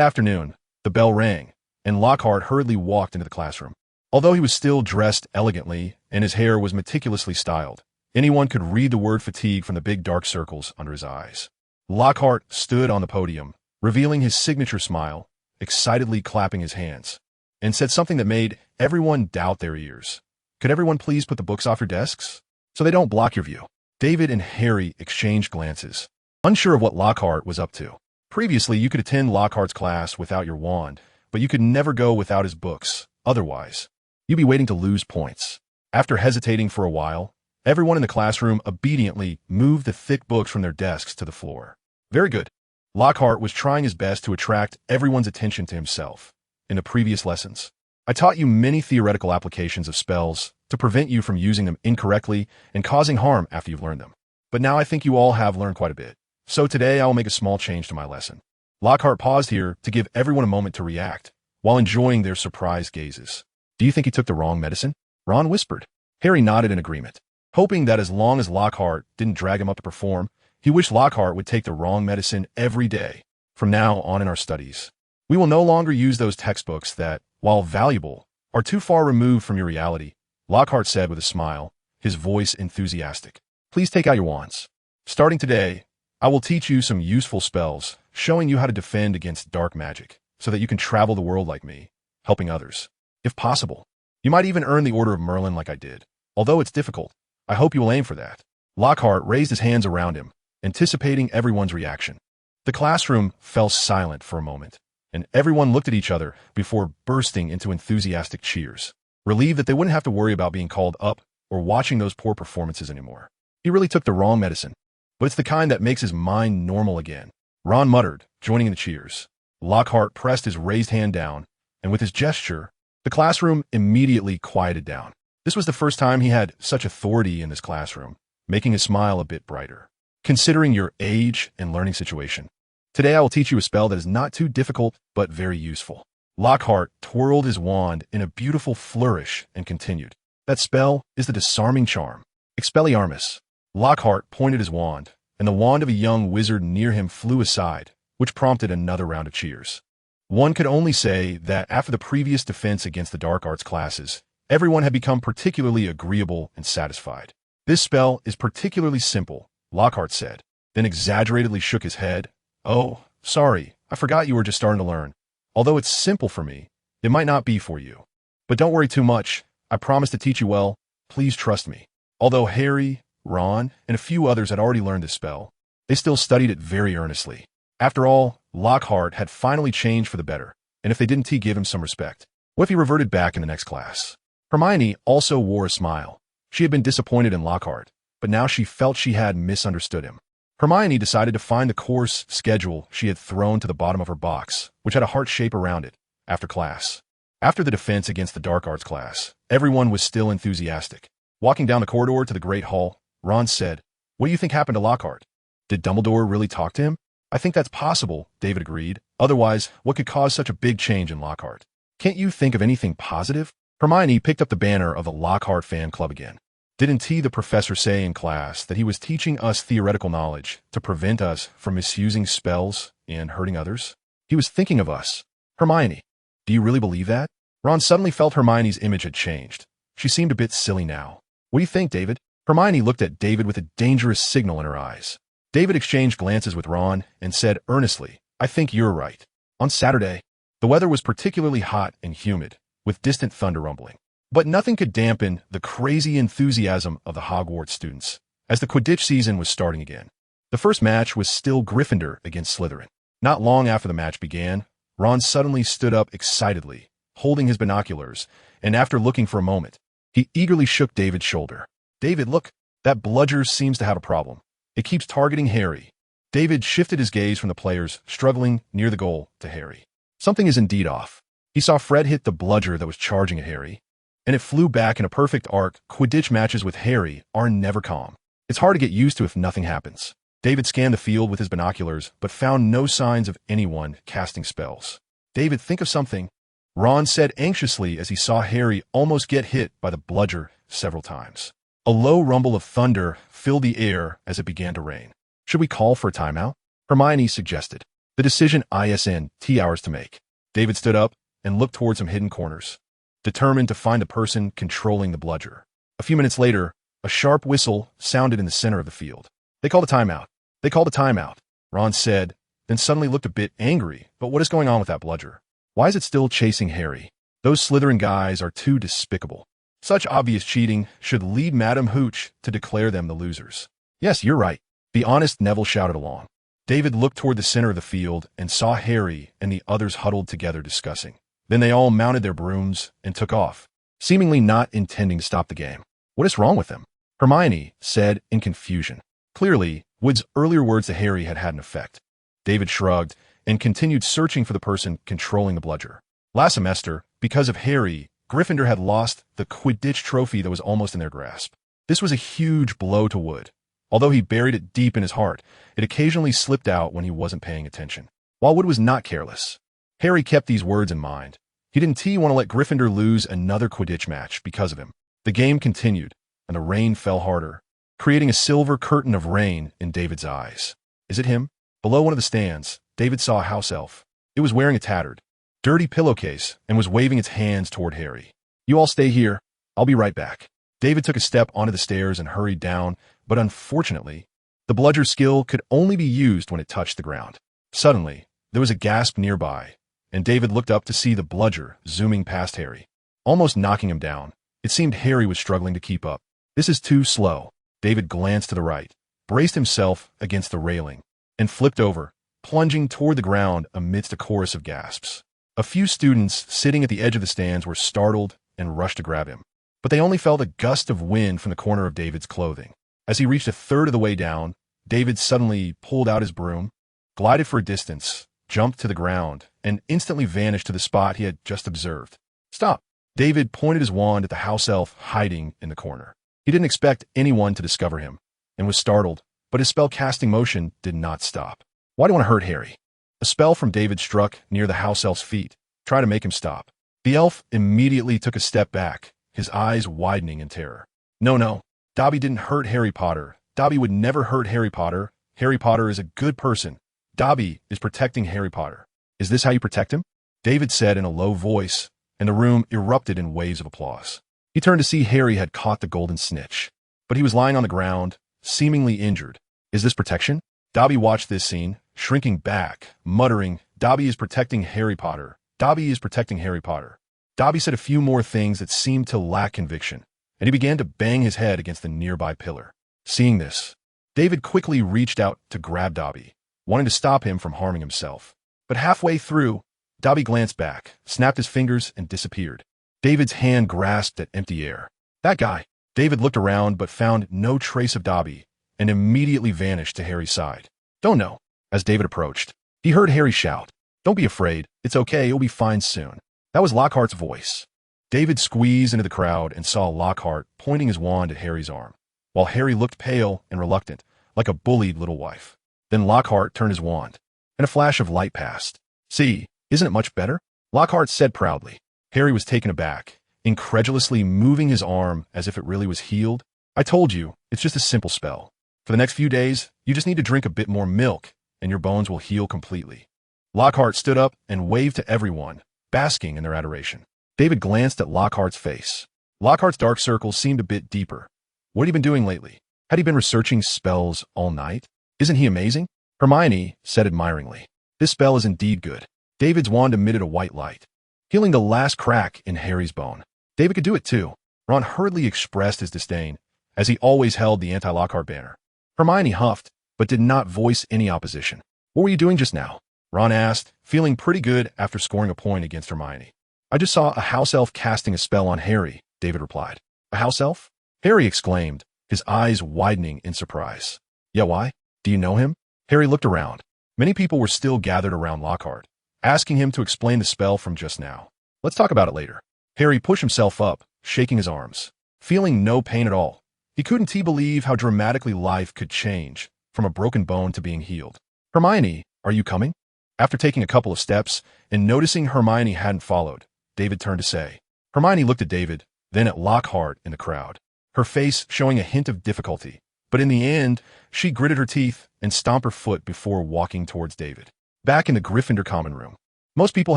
afternoon, the bell rang, and Lockhart hurriedly walked into the classroom. Although he was still dressed elegantly and his hair was meticulously styled, anyone could read the word fatigue from the big dark circles under his eyes. Lockhart stood on the podium, revealing his signature smile, excitedly clapping his hands, and said something that made everyone doubt their ears. "Could everyone please put the books off your desks, so they don't block your view?" David and Harry exchanged glances, unsure of what Lockhart was up to. Previously, you could attend Lockhart's class without your wand, but you could never go without his books. Otherwise, you'd be waiting to lose points. After hesitating for a while, everyone in the classroom obediently moved the thick books from their desks to the floor. Very good. Lockhart was trying his best to attract everyone's attention to himself. In the previous lessons, I taught you many theoretical applications of spells to prevent you from using them incorrectly and causing harm after you've learned them. But now I think you all have learned quite a bit. So today I will make a small change to my lesson. Lockhart paused here to give everyone a moment to react, while enjoying their surprised gazes. "Do you think he took the wrong medicine?" Ron whispered. Harry nodded in agreement, hoping that as long as Lockhart didn't drag him up to perform, he wished Lockhart would take the wrong medicine every day. From now on in our studies, we will no longer use those textbooks that, while valuable, are too far removed from your reality, Lockhart said with a smile, his voice enthusiastic. "Please take out your wands. Starting today, I will teach you some useful spells, showing you how to defend against dark magic, so that you can travel the world like me, helping others. If possible, you might even earn the Order of Merlin like I did. Although it's difficult, I hope you will aim for that." Lockhart raised his hands around him, anticipating everyone's reaction. The classroom fell silent for a moment, and everyone looked at each other before bursting into enthusiastic cheers, relieved that they wouldn't have to worry about being called up or watching those poor performances anymore. He really took the wrong medicine, but it's the kind that makes his mind normal again. Ron muttered, joining in the cheers. Lockhart pressed his raised hand down, and with his gesture, the classroom immediately quieted down. This was the first time he had such authority in this classroom, making his smile a bit brighter. "Considering your age and learning situation, today I will teach you a spell that is not too difficult, but very useful." Lockhart twirled his wand in a beautiful flourish and continued. "That spell is the disarming charm, Expelliarmus." Lockhart pointed his wand, and the wand of a young wizard near him flew aside, which prompted another round of cheers. One could only say that after the previous defense against the dark arts classes, everyone had become particularly agreeable and satisfied. "This spell is particularly simple," Lockhart said, then exaggeratedly shook his head. "Oh, sorry, I forgot you were just starting to learn. Although it's simple for me, it might not be for you. But don't worry too much, I promise to teach you well, please trust me." Although Harry, Ron, and a few others had already learned this spell, they still studied it very earnestly. After all, Lockhart had finally changed for the better, and if they didn't, he give him some respect. What if he reverted back in the next class? Hermione also wore a smile. She had been disappointed in Lockhart, but now she felt she had misunderstood him. Hermione decided to find the course schedule she had thrown to the bottom of her box, which had a heart shape around it, after class. After the defense against the dark arts class, everyone was still enthusiastic. Walking down the corridor to the Great Hall, Ron said. What do you think happened to Lockhart? Did Dumbledore really talk to him? I think that's possible, David agreed. Otherwise, what could cause such a big change in Lockhart? Can't you think of anything positive? Hermione picked up the banner of the Lockhart fan club again. Didn't the professor say in class that he was teaching us theoretical knowledge to prevent us from misusing spells and hurting others? He was thinking of us. Hermione, do you really believe that? Ron suddenly felt Hermione's image had changed. She seemed a bit silly now. What do you think, David? Hermione looked at David with a dangerous signal in her eyes. David exchanged glances with Ron and said earnestly, I think you're right. On Saturday, the weather was particularly hot and humid, with distant thunder rumbling. But nothing could dampen the crazy enthusiasm of the Hogwarts students, as the Quidditch season was starting again. The first match was still Gryffindor against Slytherin. Not long after the match began, Ron suddenly stood up excitedly, holding his binoculars, and after looking for a moment, he eagerly shook David's shoulder. David, look, that bludger seems to have a problem. It keeps targeting Harry. David shifted his gaze from the players struggling near the goal to Harry. Something is indeed off. He saw Fred hit the bludger that was charging at Harry, and it flew back in a perfect arc. Quidditch matches with Harry are never calm. It's hard to get used to if nothing happens. David scanned the field with his binoculars, but found no signs of anyone casting spells. David, think of something, Ron said anxiously as he saw Harry almost get hit by the bludger several times. A low rumble of thunder filled the air as it began to rain. Should we call for a timeout? Hermione suggested. The decision isn't ours to make. David stood up and looked toward some hidden corners, determined to find the person controlling the bludger. A few minutes later, a sharp whistle sounded in the center of the field. They called a timeout. They called a timeout, Ron said, then suddenly looked a bit angry. But what is going on with that bludger? Why is it still chasing Harry? Those Slytherin guys are too despicable. Such obvious cheating should lead Madame Hooch to declare them the losers. Yes, you're right. The honest Neville shouted along. David looked toward the center of the field and saw Harry and the others huddled together discussing. Then they all mounted their brooms and took off, seemingly not intending to stop the game. What is wrong with them? Hermione said in confusion. Clearly, Wood's earlier words to Harry had had an effect. David shrugged and continued searching for the person controlling the bludger. Last semester, because of Harry, Gryffindor had lost the Quidditch trophy that was almost in their grasp. This was a huge blow to Wood. Although he buried it deep in his heart, it occasionally slipped out when he wasn't paying attention. While Wood was not careless, Harry kept these words in mind. He didn't want to let Gryffindor lose another Quidditch match because of him. The game continued, and the rain fell harder, creating a silver curtain of rain in David's eyes. Is it him? Below one of the stands, David saw a house elf. It was wearing a tattered, dirty pillowcase and was waving its hands toward Harry. You all stay here. I'll be right back. David took a step onto the stairs and hurried down, but unfortunately, the bludger skill could only be used when it touched the ground. Suddenly, there was a gasp nearby, and David looked up to see the bludger zooming past Harry, almost knocking him down. It seemed Harry was struggling to keep up. This is too slow. David glanced to the right, braced himself against the railing, and flipped over, plunging toward the ground amidst a chorus of gasps. A few students sitting at the edge of the stands were startled and rushed to grab him, but they only felt a gust of wind from the corner of David's clothing. As he reached a third of the way down, David suddenly pulled out his broom, glided for a distance, jumped to the ground, and instantly vanished to the spot he had just observed. Stop! David pointed his wand at the house elf hiding in the corner. He didn't expect anyone to discover him, and was startled, but his spell-casting motion did not stop. Why do you want to hurt Harry? A spell from David struck near the house elf's feet, trying to make him stop. The elf immediately took a step back, his eyes widening in terror. No, Dobby didn't hurt Harry Potter. Dobby would never hurt Harry Potter. Harry Potter is a good person. Dobby is protecting Harry Potter. Is this how you protect him? David said in a low voice, and the room erupted in waves of applause. He turned to see Harry had caught the golden snitch, but he was lying on the ground, seemingly injured. Is this protection? Dobby watched this scene, shrinking back, muttering, Dobby is protecting Harry Potter. Dobby is protecting Harry Potter. Dobby said a few more things that seemed to lack conviction, and he began to bang his head against the nearby pillar. Seeing this, David quickly reached out to grab Dobby, wanting to stop him from harming himself. But halfway through, Dobby glanced back, snapped his fingers, and disappeared. David's hand grasped at empty air. That guy. David looked around but found no trace of Dobby, and immediately vanished to Harry's side. Don't know. As David approached, he heard Harry shout, Don't be afraid. It's okay. You'll be fine soon. That was Lockhart's voice. David squeezed into the crowd and saw Lockhart pointing his wand at Harry's arm. while Harry looked pale and reluctant, like a bullied little wife. Then Lockhart turned his wand, and a flash of light passed. "See, isn't it much better?" Lockhart said proudly. Harry was taken aback, incredulously moving his arm as if it really was healed. "I told you, it's just a simple spell. For the next few days, you just need to drink a bit more milk, and your bones will heal completely." Lockhart stood up and waved to everyone, basking in their adoration. David glanced at Lockhart's face. Lockhart's dark circles seemed a bit deeper. What had he been doing lately? Had he been researching spells all night? "Isn't he amazing?" Hermione said admiringly. "This spell is indeed good." David's wand emitted a white light, healing the last crack in Harry's bone. David could do it too. Ron hurriedly expressed his disdain, as he always held the anti-Lockhart banner. Hermione huffed, but did not voice any opposition. "What were you doing just now?" Ron asked, feeling pretty good after scoring a point against Hermione. "I just saw a house elf casting a spell on Harry," David replied. "A house elf?" Harry exclaimed, his eyes widening in surprise. "Yeah, why? Do you know him?" Harry looked around. Many people were still gathered around Lockhart, asking him to explain the spell from just now. "Let's talk about it later." Harry pushed himself up, shaking his arms, feeling no pain at all. He couldn't believe how dramatically life could change, from a broken bone to being healed. "Hermione, are you coming?" After taking a couple of steps and noticing Hermione hadn't followed, David turned to say. Hermione looked at David, then at Lockhart in the crowd, her face showing a hint of difficulty. But in the end, she gritted her teeth and stomped her foot before walking towards David. Back in the Gryffindor common room, most people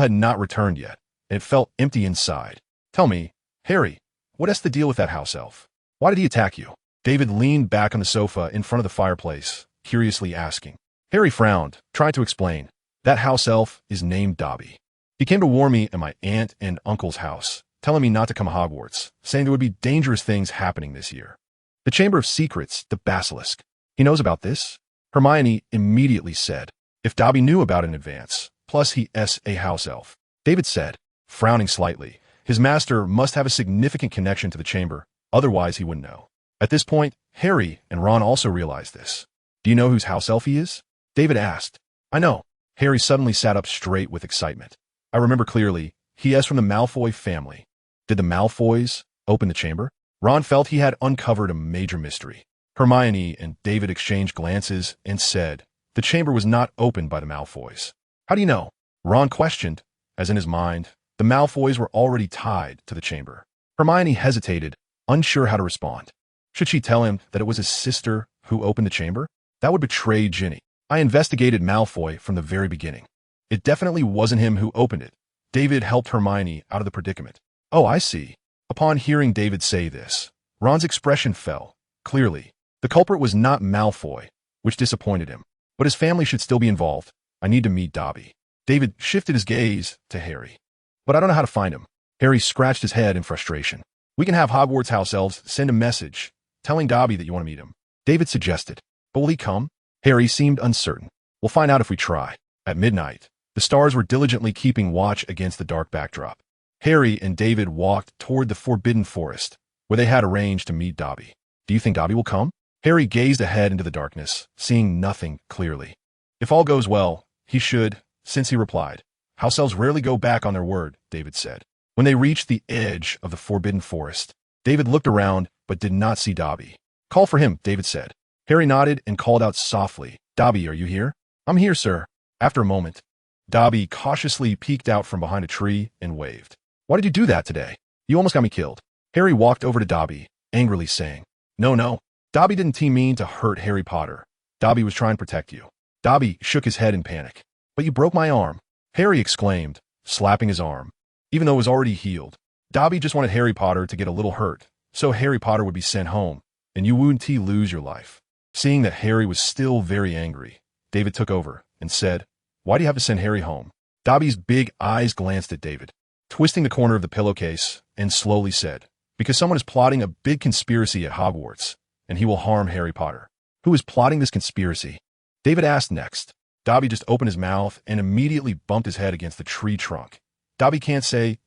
had not returned yet, and it felt empty inside. "Tell me, Harry, what's the deal with that house elf? Why did he attack you?" David leaned back on the sofa in front of the fireplace, curiously asking. Harry frowned, trying to explain. "That house elf is named Dobby. He came to warn me at my aunt and uncle's house, telling me not to come to Hogwarts, saying there would be dangerous things happening this year. The Chamber of Secrets, the basilisk. He knows about this?" Hermione immediately said. "If Dobby knew about it in advance, plus he's a house elf." David said, frowning slightly. His master must have a significant connection to the chamber, otherwise he wouldn't know. At this point, Harry and Ron also realized this. "Do you know whose house elf he is?" David asked. "I know." Harry suddenly sat up straight with excitement. "I remember clearly. He is from the Malfoy family." "Did the Malfoys open the chamber?" Ron felt he had uncovered a major mystery. Hermione and David exchanged glances and said, "The chamber was not opened by the Malfoys." "How do you know?" Ron questioned, as in his mind, the Malfoys were already tied to the chamber. Hermione hesitated, unsure how to respond. Should she tell him that it was his sister who opened the chamber? That would betray Ginny. "I investigated Malfoy from the very beginning. It definitely wasn't him who opened it." David helped Hermione out of the predicament. "Oh, I see." Upon hearing David say this, Ron's expression fell. Clearly, the culprit was not Malfoy, which disappointed him. But his family should still be involved. "I need to meet Dobby." David shifted his gaze to Harry. "But I don't know how to find him." Harry scratched his head in frustration. "We can have Hogwarts house elves send a message, telling Dobby that you want to meet him," David suggested. "But will he come?" Harry seemed uncertain. "We'll find out if we try." At midnight, the stars were diligently keeping watch against the dark backdrop. Harry and David walked toward the Forbidden Forest, where they had arranged to meet Dobby. "Do you think Dobby will come?" Harry gazed ahead into the darkness, seeing nothing clearly. "If all goes well, he should," since he replied. "House elves rarely go back on their word," David said. When they reached the edge of the Forbidden Forest, David looked around but did not see Dobby. "Call for him," David said. Harry nodded and called out softly, "Dobby, are you here?" "I'm here, sir." After a moment, Dobby cautiously peeked out from behind a tree and waved. "Why did you do that today? You almost got me killed." Harry walked over to Dobby, angrily saying, No. Dobby didn't mean to hurt Harry Potter. Dobby was trying to protect you." Dobby shook his head in panic. "But you broke my arm," Harry exclaimed, slapping his arm. Even though it was already healed, Dobby just wanted Harry Potter to get a little hurt, so Harry Potter would be sent home, and you wouldn't lose your life. Seeing that Harry was still very angry, David took over and said, "Why do you have to send Harry home?" Dobby's big eyes glanced at David, twisting the corner of the pillowcase, and slowly said, "Because someone is plotting a big conspiracy at Hogwarts, and he will harm Harry Potter." "Who is plotting this conspiracy?" David asked next. Dobby just opened his mouth and immediately bumped his head against the tree trunk. "Dobby can't say,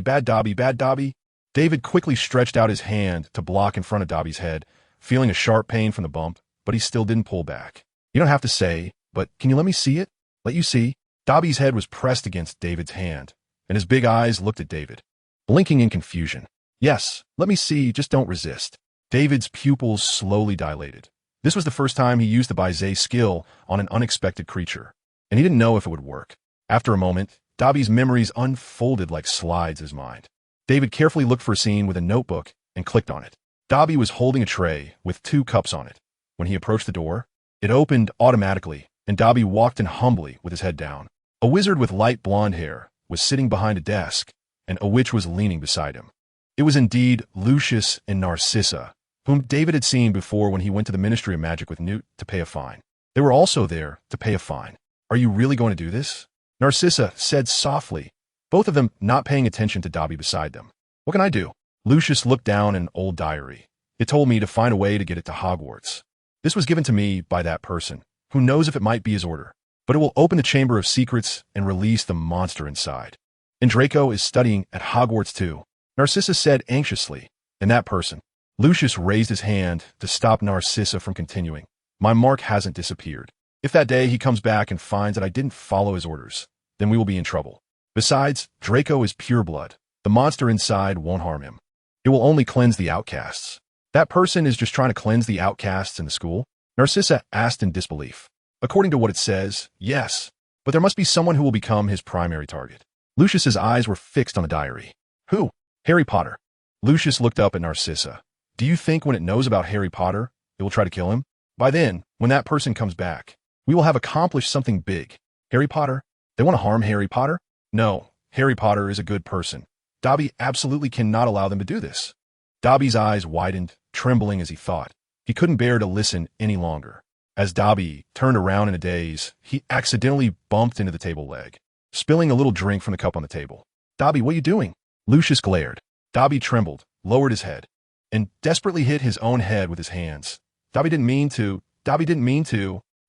bad Dobby, bad Dobby." David quickly stretched out his hand to block in front of Dobby's head, feeling a sharp pain from the bump, but he still didn't pull back. "You don't have to say, but can you let me see it?" "Let you see?" Dobby's head was pressed against David's hand, and his big eyes looked at David, blinking in confusion. "Yes, let me see, just don't resist." David's pupils slowly dilated. This was the first time he used the Baize skill on an unexpected creature, and he didn't know if it would work. After a moment, Dobby's memories unfolded like slides in his mind. David carefully looked for a scene with a notebook and clicked on it. Dobby was holding a tray with 2 cups on it. When he approached the door, it opened automatically, and Dobby walked in humbly with his head down. A wizard with light blonde hair was sitting behind a desk, and a witch was leaning beside him. It was indeed Lucius and Narcissa, whom David had seen before when he went to the Ministry of Magic with Newt to pay a fine. They were also there to pay a fine. "Are you really going to do this?" Narcissa said softly, both of them not paying attention to Dobby beside them. "What can I do?" Lucius looked down an old diary. "It told me to find a way to get it to Hogwarts. This was given to me by that person. Who knows if it might be his order? But it will open the Chamber of Secrets and release the monster inside. And Draco is studying at Hogwarts too," Narcissa said anxiously. "And that person?" Lucius raised his hand to stop Narcissa from continuing. "My mark hasn't disappeared. If that day he comes back and finds that I didn't follow his orders, then we will be in trouble. Besides, Draco is pure blood. The monster inside won't harm him. It will only cleanse the outcasts." "That person is just trying to cleanse the outcasts in the school?" Narcissa asked in disbelief. "According to what it says, yes. But there must be someone who will become his primary target." Lucius's eyes were fixed on the diary. "Who?" "Harry Potter." Lucius looked up at Narcissa. "Do you think when it knows about Harry Potter, it will try to kill him? By then, when that person comes back, we will have accomplished something big." "Harry Potter? They want to harm Harry Potter?" "No, Harry Potter is a good person. Dobby absolutely cannot allow them to do this." Dobby's eyes widened, trembling as he thought. He couldn't bear to listen any longer. As Dobby turned around in a daze, he accidentally bumped into the table leg, spilling a little drink from the cup on the table. "Dobby, what are you doing?" Lucius glared. Dobby trembled, lowered his head, and desperately hit his own head with his hands. Dobby didn't mean to.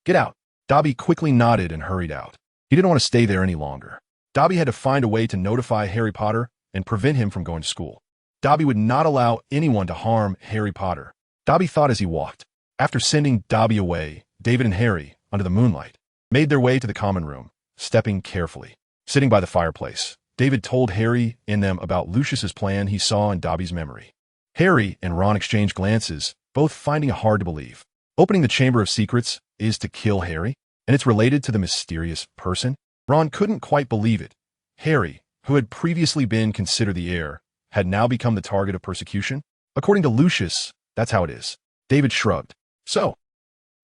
Get out." Dobby quickly nodded and hurried out. He didn't want to stay there any longer. Dobby had to find a way to notify Harry Potter and prevent him from going to school. Dobby would not allow anyone to harm Harry Potter. Dobby thought as he walked. After sending Dobby away, David and Harry, under the moonlight, made their way to the common room, stepping carefully. Sitting by the fireplace, David told Harry and them about Lucius's plan he saw in Dobby's memory. Harry and Ron exchanged glances, both finding it hard to believe. Opening the Chamber of Secrets is to kill Harry, and it's related to the mysterious person? Ron couldn't quite believe it. Harry, who had previously been considered the heir, had now become the target of persecution? According to Lucius, that's how it is. David shrugged. "So,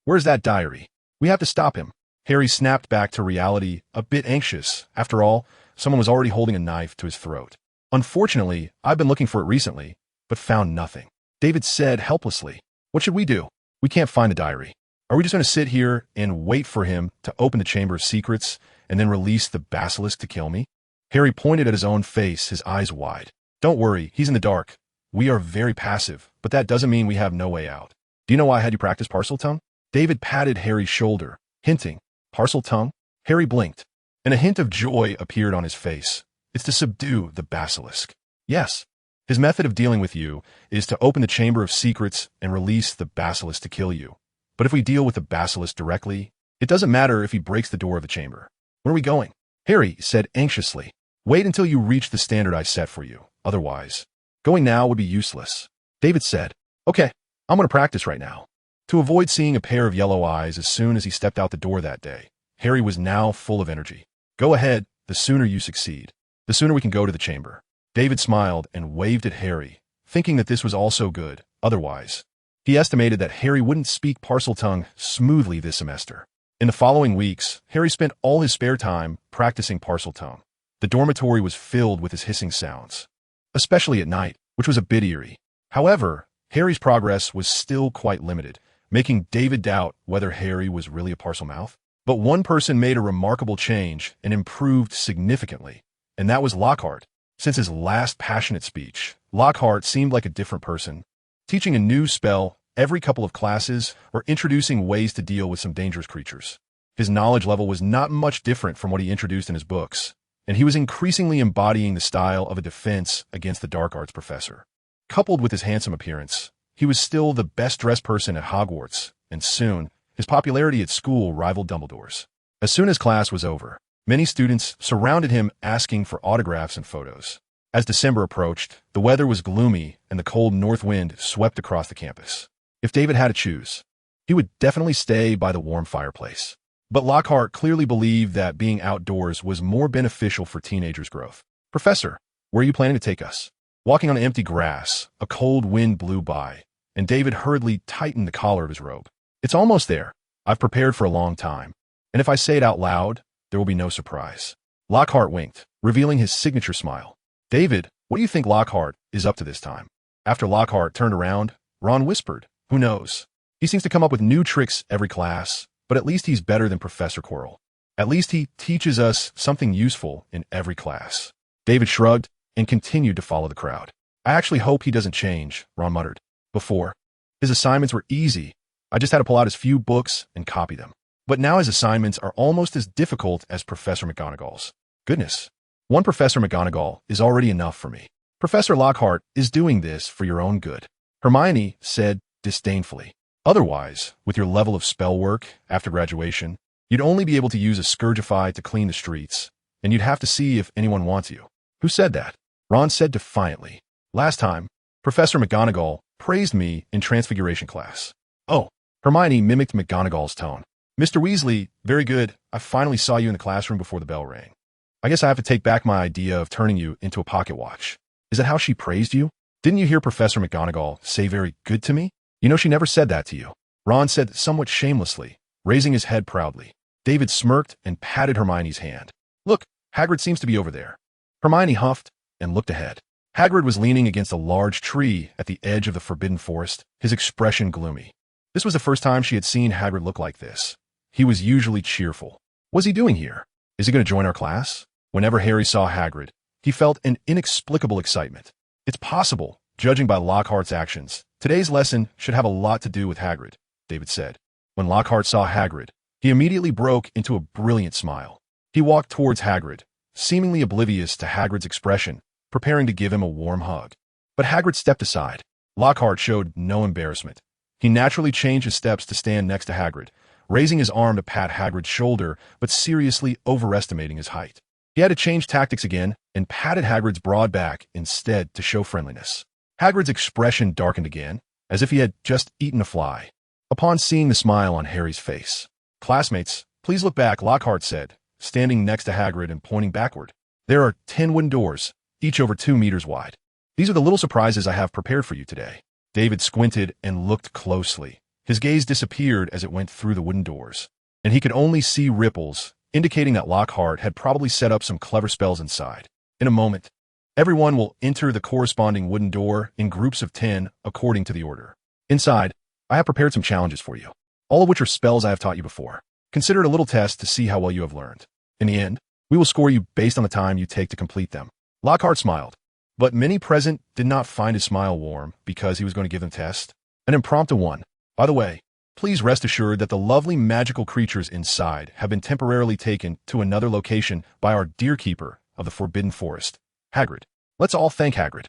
where's that diary? We have to stop him." Harry snapped back to reality, a bit anxious. After all, someone was already holding a knife to his throat. "Unfortunately, I've been looking for it recently, but found nothing." David said helplessly. "What should we do? We can't find the diary. Are we just going to sit here and wait for him to open the Chamber of Secrets and then release the basilisk to kill me?" Harry pointed at his own face, his eyes wide. "Don't worry, he's in the dark. We are very passive, but that doesn't mean we have no way out. Do you know why I had you practice Parseltongue?" David patted Harry's shoulder, hinting. "Parseltongue?" Harry blinked, and a hint of joy appeared on his face. "It's to subdue the basilisk." "Yes. His method of dealing with you is to open the Chamber of Secrets and release the basilisk to kill you. But if we deal with the basilisk directly, it doesn't matter if he breaks the door of the chamber." "Where are we going?" Harry said anxiously. "Wait until you reach the standard I set for you. Otherwise, going now would be useless." David said, "Okay, I'm going to practice right now." To avoid seeing a pair of yellow eyes as soon as he stepped out the door that day, Harry was now full of energy. "Go ahead, the sooner you succeed, the sooner we can go to the chamber." David smiled and waved at Harry, thinking that this was also good. Otherwise, he estimated that Harry wouldn't speak Parseltongue smoothly this semester. In the following weeks, Harry spent all his spare time practicing Parseltongue. The dormitory was filled with his hissing sounds, especially at night, which was a bit eerie. However, Harry's progress was still quite limited, making David doubt whether Harry was really a Parselmouth. But one person made a remarkable change and improved significantly, and that was Lockhart. Since his last passionate speech, Lockhart seemed like a different person, teaching a new spell every couple of classes or introducing ways to deal with some dangerous creatures. His knowledge level was not much different from what he introduced in his books, and he was increasingly embodying the style of a defense against the dark arts professor. Coupled with his handsome appearance, he was still the best-dressed person at Hogwarts, and soon, his popularity at school rivaled Dumbledore's. As soon as class was over, many students surrounded him asking for autographs and photos. As December approached, the weather was gloomy and the cold north wind swept across the campus. If David had to choose, he would definitely stay by the warm fireplace. But Lockhart clearly believed that being outdoors was more beneficial for teenagers' growth. "Professor, where are you planning to take us?" Walking on empty grass, a cold wind blew by, and David hurriedly tightened the collar of his robe. "It's almost there. I've prepared for a long time. And if I say it out loud, there will be no surprise." Lockhart winked, revealing his signature smile. "David, what do you think Lockhart is up to this time?" After Lockhart turned around, Ron whispered, "Who knows? He seems to come up with new tricks every class, but at least he's better than Professor Quirrell. At least he teaches us something useful in every class." David shrugged and continued to follow the crowd. "I actually hope he doesn't change," Ron muttered. "Before, his assignments were easy. I just had to pull out his few books and copy them. But now his assignments are almost as difficult as Professor McGonagall's. Goodness, one Professor McGonagall is already enough for me. Professor Lockhart is doing this for your own good," Hermione said disdainfully. "Otherwise, with your level of spell work after graduation, you'd only be able to use a Scourgify to clean the streets, and you'd have to see if anyone wants you." "Who said that?" Ron said defiantly. "Last time, Professor McGonagall praised me in Transfiguration class." "Oh," Hermione mimicked McGonagall's tone. "Mr. Weasley, very good. I finally saw you in the classroom before the bell rang. I guess I have to take back my idea of turning you into a pocket watch. Is that how she praised you? Didn't you hear Professor McGonagall say very good to me? You know she never said that to you." Ron said somewhat shamelessly, raising his head proudly. David smirked and patted Hermione's hand. "Look, Hagrid seems to be over there." Hermione huffed and looked ahead. Hagrid was leaning against a large tree at the edge of the Forbidden Forest, his expression gloomy. This was the first time she had seen Hagrid look like this. He was usually cheerful. What's he doing here? Is he going to join our class? Whenever Harry saw Hagrid, he felt an inexplicable excitement. It's possible, judging by Lockhart's actions, today's lesson should have a lot to do with Hagrid, David said. When Lockhart saw Hagrid, he immediately broke into a brilliant smile. He walked towards Hagrid, seemingly oblivious to Hagrid's expression, preparing to give him a warm hug. But Hagrid stepped aside. Lockhart showed no embarrassment. He naturally changed his steps to stand next to Hagrid, raising his arm to pat Hagrid's shoulder, but seriously overestimating his height. He had to change tactics again and patted Hagrid's broad back instead to show friendliness. Hagrid's expression darkened again, as if he had just eaten a fly. Upon seeing the smile on Harry's face, "Classmates, please look back," Lockhart said, standing next to Hagrid and pointing backward. "There are 10 wooden doors, each over 2 meters wide. These are the little surprises I have prepared for you today." David squinted and looked closely. His gaze disappeared as it went through the wooden doors, and he could only see ripples, indicating that Lockhart had probably set up some clever spells inside. In a moment, everyone will enter the corresponding wooden door in groups of 10 according to the order. Inside, I have prepared some challenges for you, all of which are spells I have taught you before. Consider it a little test to see how well you have learned. In the end, we will score you based on the time you take to complete them. Lockhart smiled, but many present did not find his smile warm because he was going to give them a test. An impromptu one. By the way, please rest assured that the lovely magical creatures inside have been temporarily taken to another location by our dear keeper of the Forbidden Forest, Hagrid. Let's all thank Hagrid.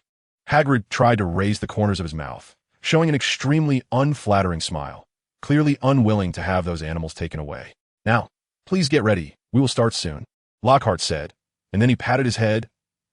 Hagrid tried to raise the corners of his mouth, showing an extremely unflattering smile, clearly unwilling to have those animals taken away. "Now, please get ready. We will start soon," Lockhart said, and then he patted his head.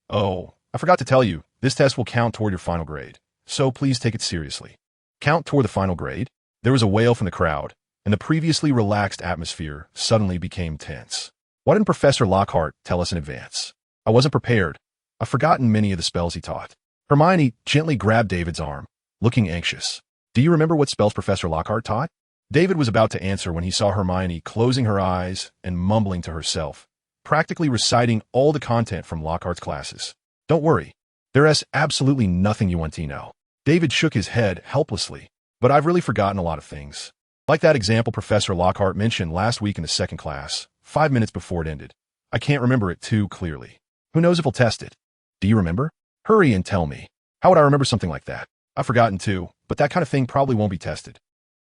"Oh, I forgot to tell you, this test will count toward your final grade, so please take it seriously." Count toward the final grade? There was a wail from the crowd, and the previously relaxed atmosphere suddenly became tense. Why didn't Professor Lockhart tell us in advance? I wasn't prepared. I've forgotten many of the spells he taught. Hermione gently grabbed David's arm, looking anxious. "Do you remember what spells Professor Lockhart taught?" David was about to answer when he saw Hermione closing her eyes and mumbling to herself, practically reciting all the content from Lockhart's classes. "Don't worry. There is absolutely nothing you want to know." David shook his head helplessly. "But I've really forgotten a lot of things. Like that example Professor Lockhart mentioned last week in the second class, 5 minutes before it ended. I can't remember it too clearly. Who knows if he'll test it? Do you remember? Hurry and tell me. How would I remember something like that? I've forgotten too, but that kind of thing probably won't be tested."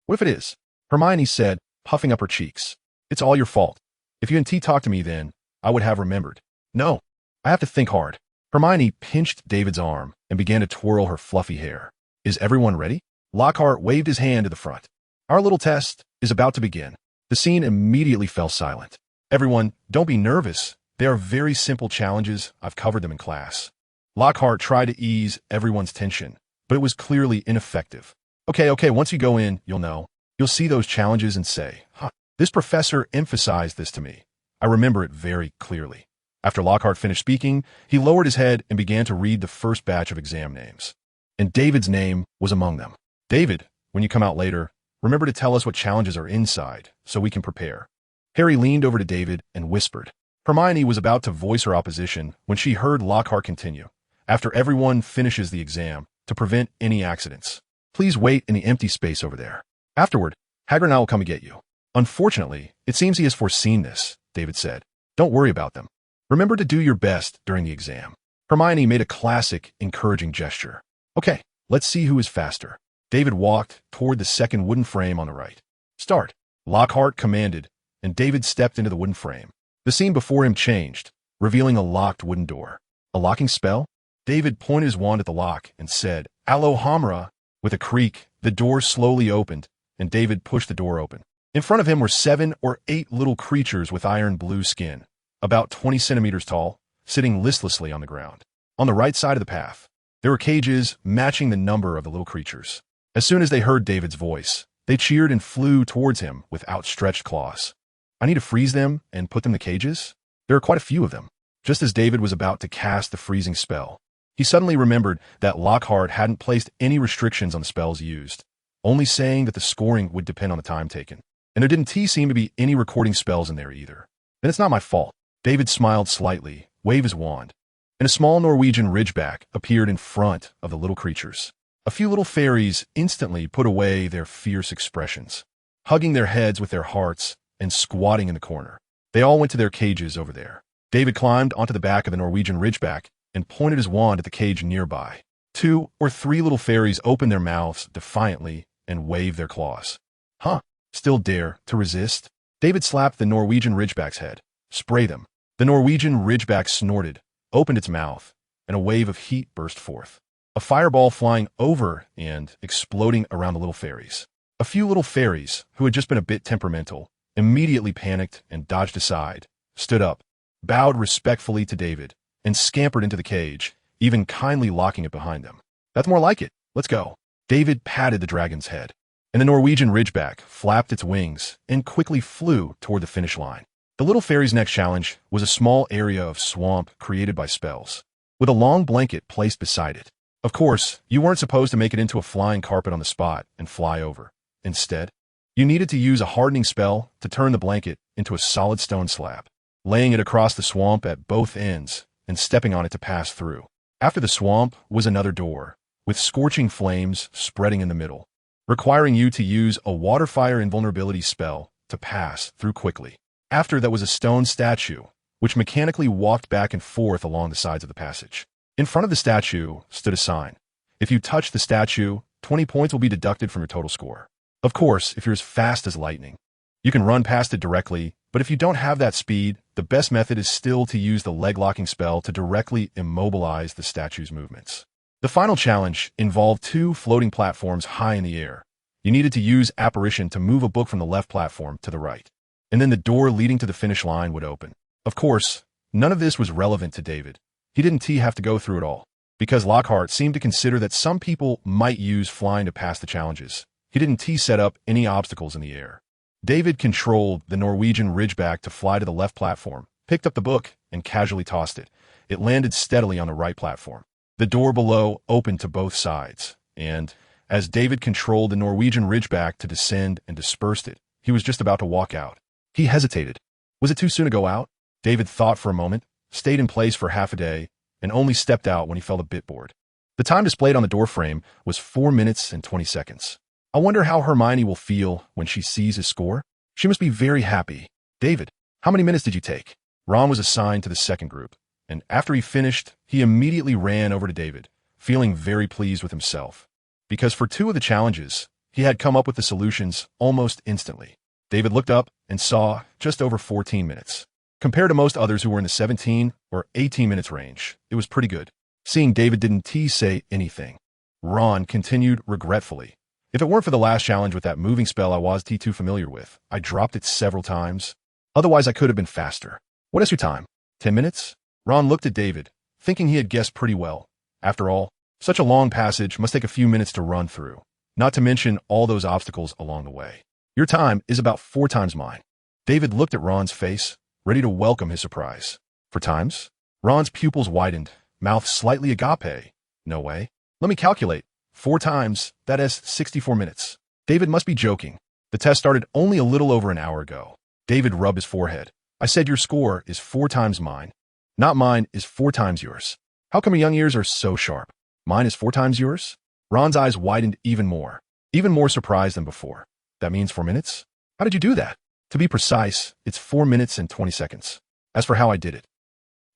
"What if it is?" Hermione said, puffing up her cheeks. "It's all your fault. If you hadn't talked to me then, I would have remembered. No, I have to think hard." Hermione pinched David's arm and began to twirl her fluffy hair. "Is everyone ready?" Lockhart waved his hand to the front. "Our little test is about to begin." The scene immediately fell silent. "Everyone, don't be nervous. They are very simple challenges. I've covered them in class." Lockhart tried to ease everyone's tension, but it was clearly ineffective. Okay, once you go in, you'll know. You'll see those challenges and say, huh, this professor emphasized this to me. I remember it very clearly. After Lockhart finished speaking, he lowered his head and began to read the first batch of exam names. And David's name was among them. David, when you come out later, remember to tell us what challenges are inside, so we can prepare. Harry leaned over to David and whispered. Hermione was about to voice her opposition when she heard Lockhart continue. After everyone finishes the exam, to prevent any accidents, please wait in the empty space over there. Afterward, Hagrid and I will come and get you. Unfortunately, it seems he has foreseen this, David said. Don't worry about them. Remember to do your best during the exam. Hermione made a classic, encouraging gesture. Okay, let's see who is faster. David walked toward the second wooden frame on the right. Start. Lockhart commanded, and David stepped into the wooden frame. The scene before him changed, revealing a locked wooden door. A locking spell? David pointed his wand at the lock and said, Alohomora. With a creak, the door slowly opened, and David pushed the door open. In front of him were 7 or 8 little creatures with iron blue skin, about 20 centimeters tall, sitting listlessly on the ground. On the right side of the path, there were cages matching the number of the little creatures. As soon as they heard David's voice, they cheered and flew towards him with outstretched claws. I need to freeze them and put them in cages? There are quite a few of them. Just as David was about to cast the freezing spell, he suddenly remembered that Lockhart hadn't placed any restrictions on the spells used, only saying that the scoring would depend on the time taken. And there didn't seem to be any recording spells in there either. Then it's not my fault. David smiled slightly, waved his wand, and a small Norwegian ridgeback appeared in front of the little creatures. A few little fairies instantly put away their fierce expressions, hugging their heads with their hearts and squatting in the corner. They all went to their cages over there. David climbed onto the back of the Norwegian ridgeback and pointed his wand at the cage nearby. 2 or 3 little fairies opened their mouths defiantly and waved their claws. Huh? Still dare to resist? David slapped the Norwegian ridgeback's head. Spray them. The Norwegian ridgeback snorted, opened its mouth, and a wave of heat burst forth. A fireball flying over and exploding around the little fairies. A few little fairies, who had just been a bit temperamental, immediately panicked and dodged aside, stood up, bowed respectfully to David, and scampered into the cage, even kindly locking it behind them. That's more like it. Let's go. David patted the dragon's head, and the Norwegian ridgeback flapped its wings and quickly flew toward the finish line. The little fairy's next challenge was a small area of swamp created by spells, with a long blanket placed beside it. Of course, you weren't supposed to make it into a flying carpet on the spot and fly over. Instead, you needed to use a hardening spell to turn the blanket into a solid stone slab, laying it across the swamp at both ends and stepping on it to pass through. After the swamp was another door, with scorching flames spreading in the middle, requiring you to use a water fire invulnerability spell to pass through quickly. After that was a stone statue, which mechanically walked back and forth along the sides of the passage. In front of the statue stood a sign. If you touch the statue, 20 points will be deducted from your total score. Of course, if you're as fast as lightning, you can run past it directly, but if you don't have that speed, the best method is still to use the leg-locking spell to directly immobilize the statue's movements. The final challenge involved 2 floating platforms high in the air. You needed to use apparition to move a book from the left platform to the right, and then the door leading to the finish line would open. Of course, none of this was relevant to David. He didn't have to go through it all, because Lockhart seemed to consider that some people might use flying to pass the challenges. He didn't set up any obstacles in the air. David controlled the Norwegian ridgeback to fly to the left platform, picked up the book, and casually tossed it. It landed steadily on the right platform. The door below opened to both sides, and, as David controlled the Norwegian ridgeback to descend and dispersed it, he was just about to walk out. He hesitated. Was it too soon to go out? David thought for a moment, stayed in place for half a day, and only stepped out when he felt a bit bored. The time displayed on the doorframe was 4 minutes and 20 seconds. I wonder how Hermione will feel when she sees his score. She must be very happy. David, how many minutes did you take? Ron was assigned to the second group, and after he finished, he immediately ran over to David, feeling very pleased with himself. Because for 2 of the challenges, he had come up with the solutions almost instantly. David looked up and saw just over 14 minutes. Compared to most others who were in the 17 or 18 minutes range, it was pretty good. Seeing David didn't say anything, Ron continued regretfully. If it weren't for the last challenge with that moving spell I was too familiar with, I dropped it several times. Otherwise, I could have been faster. What is your time? 10 minutes? Ron looked at David, thinking he had guessed pretty well. After all, such a long passage must take a few minutes to run through, not to mention all those obstacles along the way. Your time is about 4 times mine. David looked at Ron's face, ready to welcome his surprise. 4 times? Ron's pupils widened, mouth slightly agape. No way. Let me calculate. 4 times, that is 64 minutes. David must be joking. The test started only a little over an hour ago. David rubbed his forehead. I said your score is 4 times mine. Not mine is 4 times yours. How come your young ears are so sharp? Mine is 4 times yours? Ron's eyes widened even more surprised than before. That means 4 minutes? How did you do that? To be precise, it's 4 minutes and 20 seconds. As for how I did it.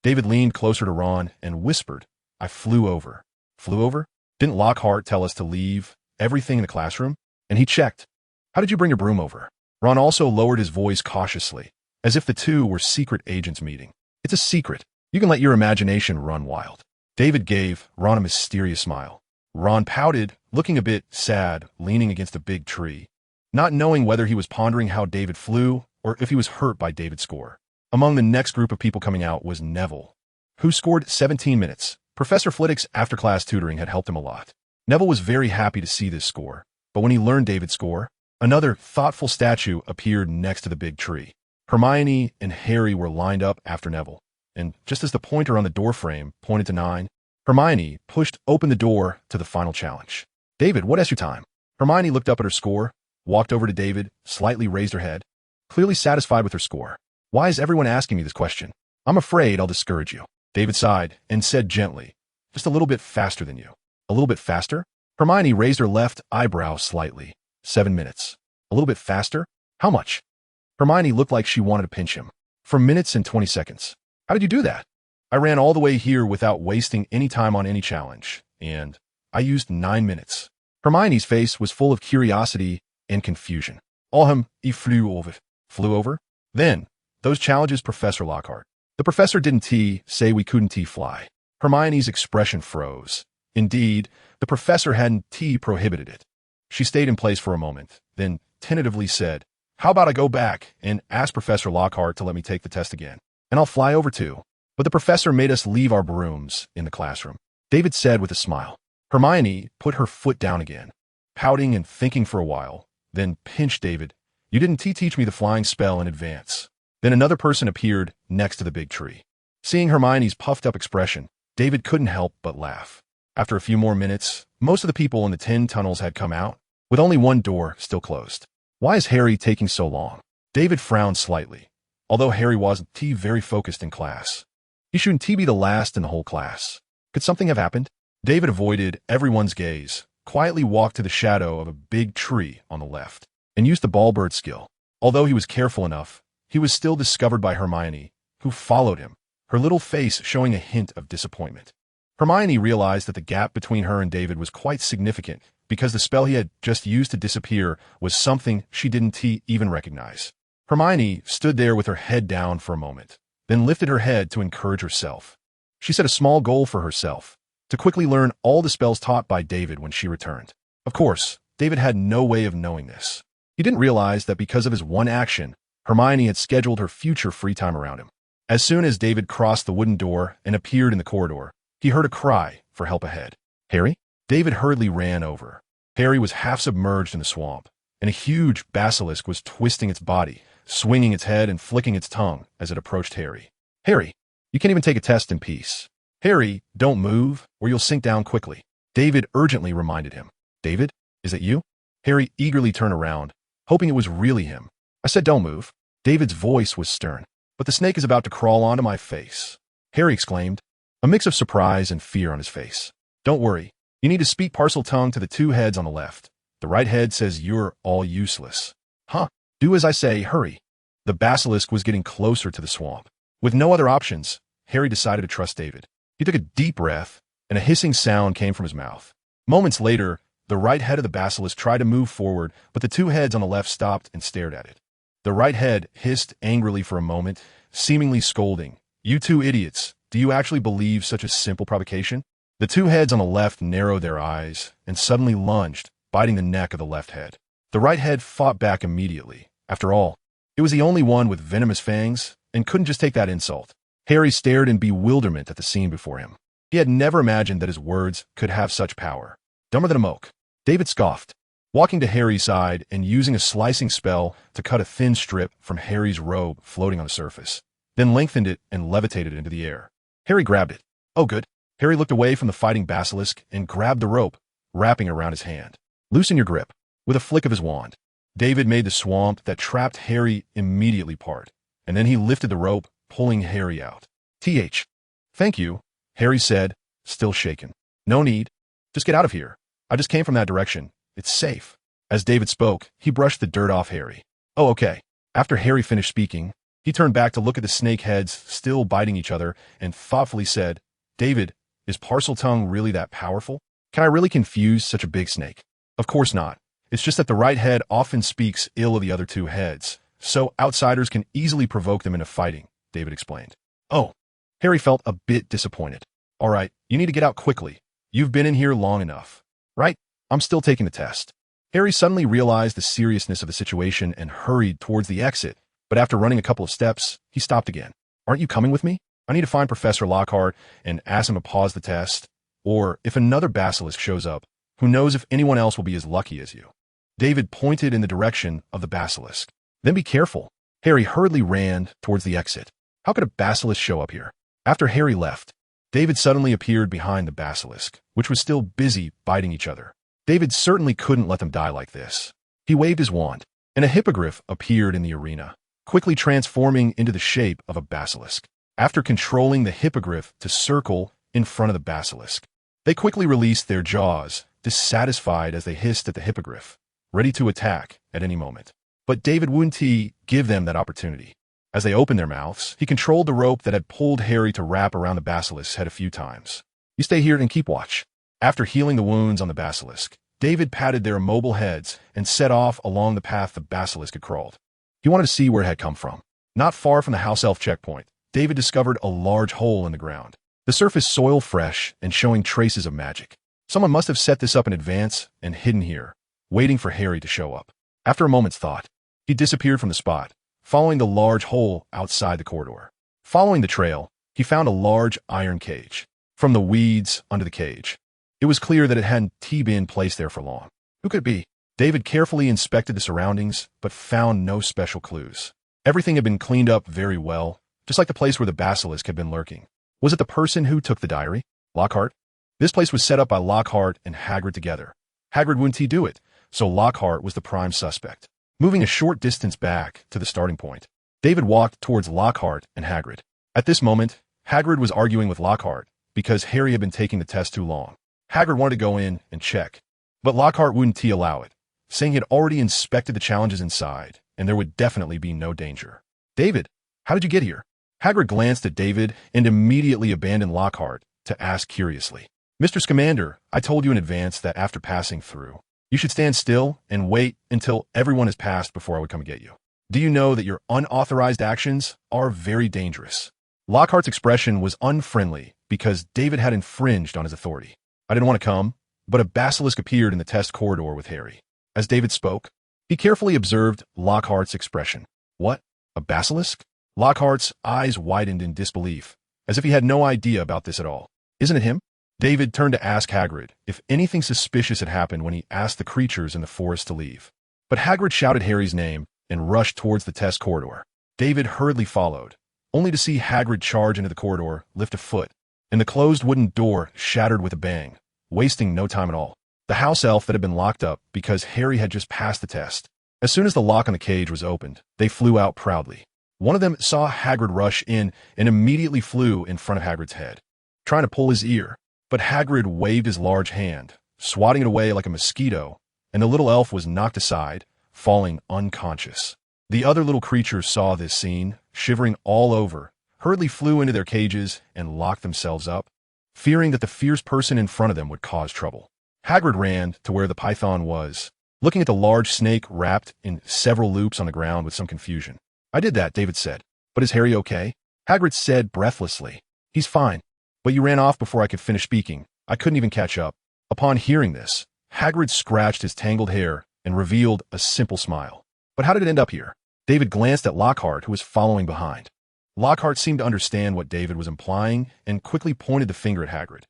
David leaned closer to Ron and whispered, I flew over. Flew over? Didn't Lockhart tell us to leave everything in the classroom? And he checked. How did you bring your broom over? Ron also lowered his voice cautiously, as if the two were secret agents meeting. It's a secret. You can let your imagination run wild. David gave Ron a mysterious smile. Ron pouted, looking a bit sad, leaning against a big tree, not knowing whether he was pondering how David flew or if he was hurt by David's score. Among the next group of people coming out was Neville, who scored 17 minutes. Professor Flitwick's after-class tutoring had helped him a lot. Neville was very happy to see this score, but when he learned David's score, another thoughtful statue appeared next to the big tree. Hermione and Harry were lined up after Neville, and just as the pointer on the doorframe pointed to 9, Hermione pushed open the door to the final challenge. David, what is your time? Hermione looked up at her score, walked over to David, slightly raised her head, clearly satisfied with her score. Why is everyone asking me this question? I'm afraid I'll discourage you. David sighed and said gently, just a little bit faster than you. A little bit faster? Hermione raised her left eyebrow slightly. 7 minutes. A little bit faster? How much? Hermione looked like she wanted to pinch him. 4 minutes and 20 seconds. How did you do that? I ran all the way here without wasting any time on any challenge, and I used 9 minutes. Hermione's face was full of curiosity and confusion. He flew over. Flew over? Then, those challenges, Professor Lockhart. The professor didn't say we couldn't fly. Hermione's expression froze. Indeed, the professor hadn't prohibited it. She stayed in place for a moment, then tentatively said, how about I go back and ask Professor Lockhart to let me take the test again, and I'll fly over too. But the professor made us leave our brooms in the classroom. David said with a smile. Hermione put her foot down again, pouting and thinking for a while, then pinched David. You didn't teach me the flying spell in advance. Then another person appeared next to the big tree. Seeing Hermione's puffed-up expression, David couldn't help but laugh. After a few more minutes, most of the people in the 10 tunnels had come out, with only one door still closed. Why is Harry taking so long? David frowned slightly, although Harry wasn't very focused in class. He shouldn't be the last in the whole class. Could something have happened? David avoided everyone's gaze, quietly walked to the shadow of a big tree on the left, and used the ballbird skill. Although he was careful enough, he was still discovered by Hermione, who followed him, her little face showing a hint of disappointment. Hermione realized that the gap between her and David was quite significant because the spell he had just used to disappear was something she didn't even recognize. Hermione stood there with her head down for a moment, then lifted her head to encourage herself. She set a small goal for herself, to quickly learn all the spells taught by David when she returned. Of course, David had no way of knowing this. He didn't realize that because of his one action, Hermione had scheduled her future free time around him. As soon as David crossed the wooden door and appeared in the corridor, he heard a cry for help ahead. Harry? David hurriedly ran over. Harry was half submerged in the swamp, and a huge basilisk was twisting its body, swinging its head and flicking its tongue as it approached Harry. Harry, you can't even take a test in peace. Harry, don't move, or you'll sink down quickly. David urgently reminded him. David, is it you? Harry eagerly turned around, hoping it was really him. I said don't move. David's voice was stern. But the snake is about to crawl onto my face. Harry exclaimed, a mix of surprise and fear on his face. Don't worry. You need to speak parcel tongue to the 2 heads on the left. The right head says you're all useless. Huh? Do as I say, hurry. The basilisk was getting closer to the swamp. With no other options, Harry decided to trust David. He took a deep breath, and a hissing sound came from his mouth. Moments later, the right head of the basilisk tried to move forward, but the 2 heads on the left stopped and stared at it. The right head hissed angrily for a moment, seemingly scolding. You 2 idiots, do you actually believe such a simple provocation? The 2 heads on the left narrowed their eyes and suddenly lunged, biting the neck of the left head. The right head fought back immediately. After all, it was the only one with venomous fangs and couldn't just take that insult. Harry stared in bewilderment at the scene before him. He had never imagined that his words could have such power. Dumber than a moke. David scoffed, walking to Harry's side and using a slicing spell to cut a thin strip from Harry's robe floating on the surface, then lengthened it and levitated it into the air. Harry grabbed it. Oh, good. Harry looked away from the fighting basilisk and grabbed the rope, wrapping it around his hand. Loosen your grip. With a flick of his wand, David made the swamp that trapped Harry immediately part, and then he lifted the rope, pulling Harry out. Thank you, Harry said, still shaken. No need. Just get out of here. I just came from that direction. It's safe. As David spoke, he brushed the dirt off Harry. Oh, okay. After Harry finished speaking, he turned back to look at the snake heads still biting each other and thoughtfully said, David, is Parseltongue really that powerful? Can I really confuse such a big snake? Of course not. It's just that the right head often speaks ill of the other two heads, so outsiders can easily provoke them into fighting, David explained. Oh. Harry felt a bit disappointed. All right, you need to get out quickly. You've been in here long enough. Right? I'm still taking the test. Harry suddenly realized the seriousness of the situation and hurried towards the exit, but after running a couple of steps, he stopped again. Aren't you coming with me? I need to find Professor Lockhart and ask him to pause the test, or if another basilisk shows up, who knows if anyone else will be as lucky as you. David pointed in the direction of the basilisk. Then be careful. Harry hurriedly ran towards the exit. How could a basilisk show up here? After Harry left, David suddenly appeared behind the basilisk, which was still busy biting each other. David certainly couldn't let them die like this. He waved his wand, and a hippogriff appeared in the arena, quickly transforming into the shape of a basilisk. After controlling the hippogriff to circle in front of the basilisk, they quickly released their jaws, dissatisfied as they hissed at the hippogriff, ready to attack at any moment. But David wouldn't give them that opportunity. As they opened their mouths, he controlled the rope that had pulled Harry to wrap around the basilisk's head a few times. You stay here and keep watch. After healing the wounds on the basilisk, David patted their immobile heads and set off along the path the basilisk had crawled. He wanted to see where it had come from. Not far from the house elf checkpoint, David discovered a large hole in the ground, the surface soil fresh and showing traces of magic. Someone must have set this up in advance and hidden here, waiting for Harry to show up. After a moment's thought, he disappeared from the spot, following the large hole outside the corridor. Following the trail, he found a large iron cage. From the weeds under the cage, it was clear that it hadn't been placed there for long. Who could it be? David carefully inspected the surroundings, but found no special clues. Everything had been cleaned up very well, just like the place where the basilisk had been lurking. Was it the person who took the diary? Lockhart? This place was set up by Lockhart and Hagrid together. Hagrid wouldn't do it, so Lockhart was the prime suspect. Moving a short distance back to the starting point, David walked towards Lockhart and Hagrid. At this moment, Hagrid was arguing with Lockhart because Harry had been taking the test too long. Hagrid wanted to go in and check, but Lockhart wouldn't allow it, saying he had already inspected the challenges inside, and there would definitely be no danger. David, how did you get here? Hagrid glanced at David and immediately abandoned Lockhart to ask curiously. Mr. Scamander, I told you in advance that after passing through, you should stand still and wait until everyone has passed before I would come and get you. Do you know that your unauthorized actions are very dangerous? Lockhart's expression was unfriendly because David had infringed on his authority. I didn't want to come, but a basilisk appeared in the test corridor with Harry. As David spoke, he carefully observed Lockhart's expression. What? A basilisk? Lockhart's eyes widened in disbelief, as if he had no idea about this at all. Isn't it him? David turned to ask Hagrid if anything suspicious had happened when he asked the creatures in the forest to leave. But Hagrid shouted Harry's name and rushed towards the test corridor. David hurriedly followed, only to see Hagrid charge into the corridor, lift a foot, and the closed wooden door shattered with a bang, wasting no time at all. The house elf that had been locked up because Harry had just passed the test. As soon as the lock on the cage was opened, they flew out proudly. One of them saw Hagrid rush in and immediately flew in front of Hagrid's head, trying to pull his ear. But Hagrid waved his large hand, swatting it away like a mosquito, and the little elf was knocked aside, falling unconscious. The other little creatures saw this scene, shivering all over, hurriedly flew into their cages and locked themselves up, fearing that the fierce person in front of them would cause trouble. Hagrid ran to where the python was, looking at the large snake wrapped in several loops on the ground with some confusion. I did that, David said. But is Harry okay? Hagrid said breathlessly. He's fine. But you ran off before I could finish speaking. I couldn't even catch up. Upon hearing this, Hagrid scratched his tangled hair and revealed a simple smile. But how did it end up here? David glanced at Lockhart, who was following behind. Lockhart seemed to understand what David was implying and quickly pointed the finger at Hagrid.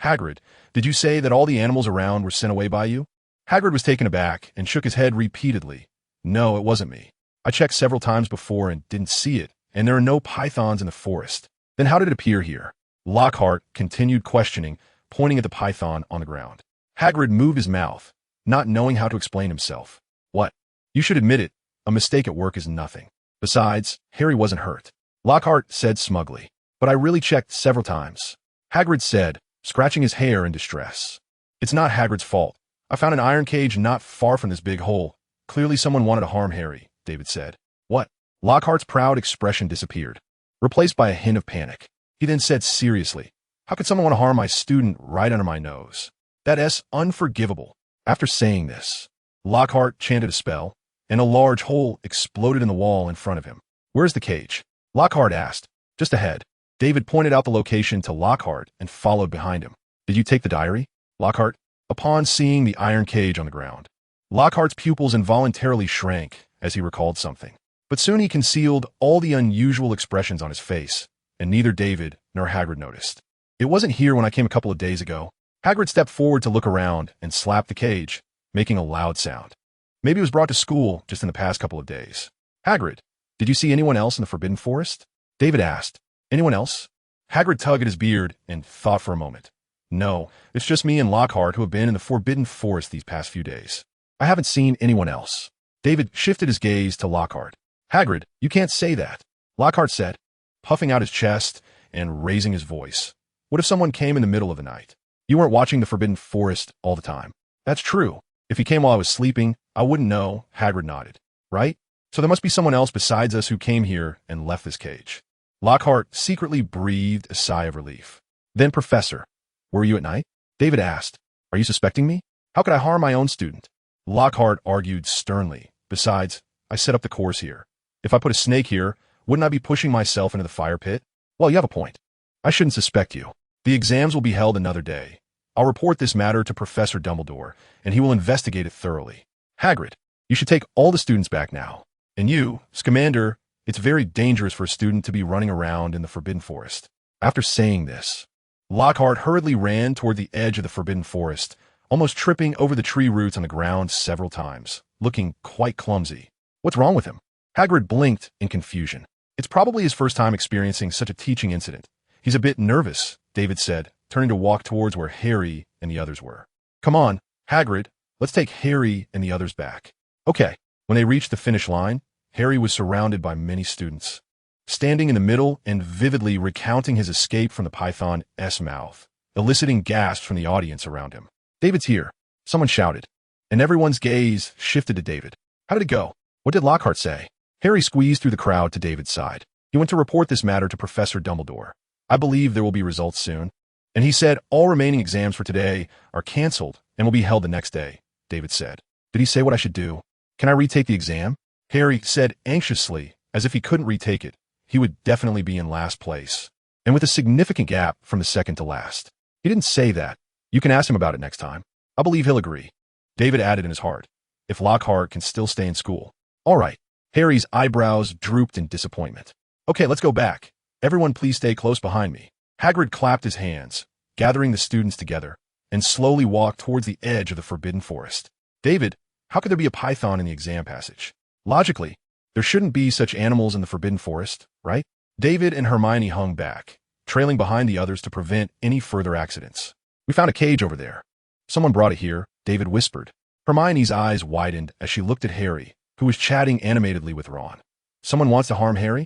Hagrid, did you say that all the animals around were sent away by you? Hagrid was taken aback and shook his head repeatedly. No, it wasn't me. I checked several times before and didn't see it, and there are no pythons in the forest. Then how did it appear here? Lockhart continued questioning, pointing at the python on the ground. Hagrid moved his mouth, not knowing how to explain himself. What? You should admit it. A mistake at work is nothing. Besides, Harry wasn't hurt. Lockhart said smugly. But I really checked several times. Hagrid said, scratching his hair in distress. It's not Hagrid's fault. I found an iron cage not far from this big hole. Clearly someone wanted to harm Harry, David said. What? Lockhart's proud expression disappeared, replaced by a hint of panic. He then said seriously, how could someone want to harm my student right under my nose? That's unforgivable. After saying this, Lockhart chanted a spell, and a large hole exploded in the wall in front of him. Where's the cage? Lockhart asked. Just ahead. David pointed out the location to Lockhart and followed behind him. Did you take the diary? Lockhart, upon seeing the iron cage on the ground. Lockhart's pupils involuntarily shrank as he recalled something. But soon he concealed all the unusual expressions on his face, and neither David nor Hagrid noticed. It wasn't here when I came a couple of days ago. Hagrid stepped forward to look around and slapped the cage, making a loud sound. Maybe it was brought to school just in the past couple of days. Hagrid, did you see anyone else in the Forbidden Forest? David asked. Anyone else? Hagrid tugged at his beard and thought for a moment. No, it's just me and Lockhart who have been in the Forbidden Forest these past few days. I haven't seen anyone else. David shifted his gaze to Lockhart. Hagrid, you can't say that, Lockhart said, puffing out his chest and raising his voice. What if someone came in the middle of the night? You weren't watching the Forbidden Forest all the time. That's true. If he came while I was sleeping, I wouldn't know, Hagrid nodded. Right? So there must be someone else besides us who came here and left this cage. Lockhart secretly breathed a sigh of relief. Then, Professor, were you at night? David asked. Are you suspecting me? How could I harm my own student? Lockhart argued sternly. Besides, I set up the course here. If I put a snake here, wouldn't I be pushing myself into the fire pit? Well, you have a point. I shouldn't suspect you. The exams will be held another day. I'll report this matter to Professor Dumbledore, and he will investigate it thoroughly. Hagrid, you should take all the students back now. And you, Scamander, it's very dangerous for a student to be running around in the Forbidden Forest. After saying this, Lockhart hurriedly ran toward the edge of the Forbidden Forest, almost tripping over the tree roots on the ground several times, looking quite clumsy. What's wrong with him? Hagrid blinked in confusion. It's probably his first time experiencing such a teaching incident. He's a bit nervous, David said, turning to walk towards where Harry and the others were. Come on, Hagrid, let's take Harry and the others back. Okay. When they reached the finish line, Harry was surrounded by many students, standing in the middle and vividly recounting his escape from the python's mouth, eliciting gasps from the audience around him. David's here, someone shouted, and everyone's gaze shifted to David. How did it go? What did Lockhart say? Harry squeezed through the crowd to David's side. He went to report this matter to Professor Dumbledore. I believe there will be results soon. And he said all remaining exams for today are canceled and will be held the next day, David said. Did he say what I should do? Can I retake the exam? Harry said anxiously, as if he couldn't retake it. He would definitely be in last place, and with a significant gap from the second to last. He didn't say that. You can ask him about it next time. I believe he'll agree. David added in his heart, if Lockhart can still stay in school. All right. Harry's eyebrows drooped in disappointment. Okay, let's go back. Everyone please stay close behind me. Hagrid clapped his hands, gathering the students together, and slowly walked towards the edge of the Forbidden Forest. David, how could there be a python in the exam passage? Logically, there shouldn't be such animals in the Forbidden Forest, right? David and Hermione hung back, trailing behind the others to prevent any further accidents. We found a cage over there. Someone brought it here, David whispered. Hermione's eyes widened as she looked at Harry, who was chatting animatedly with Ron. Someone wants to harm Harry?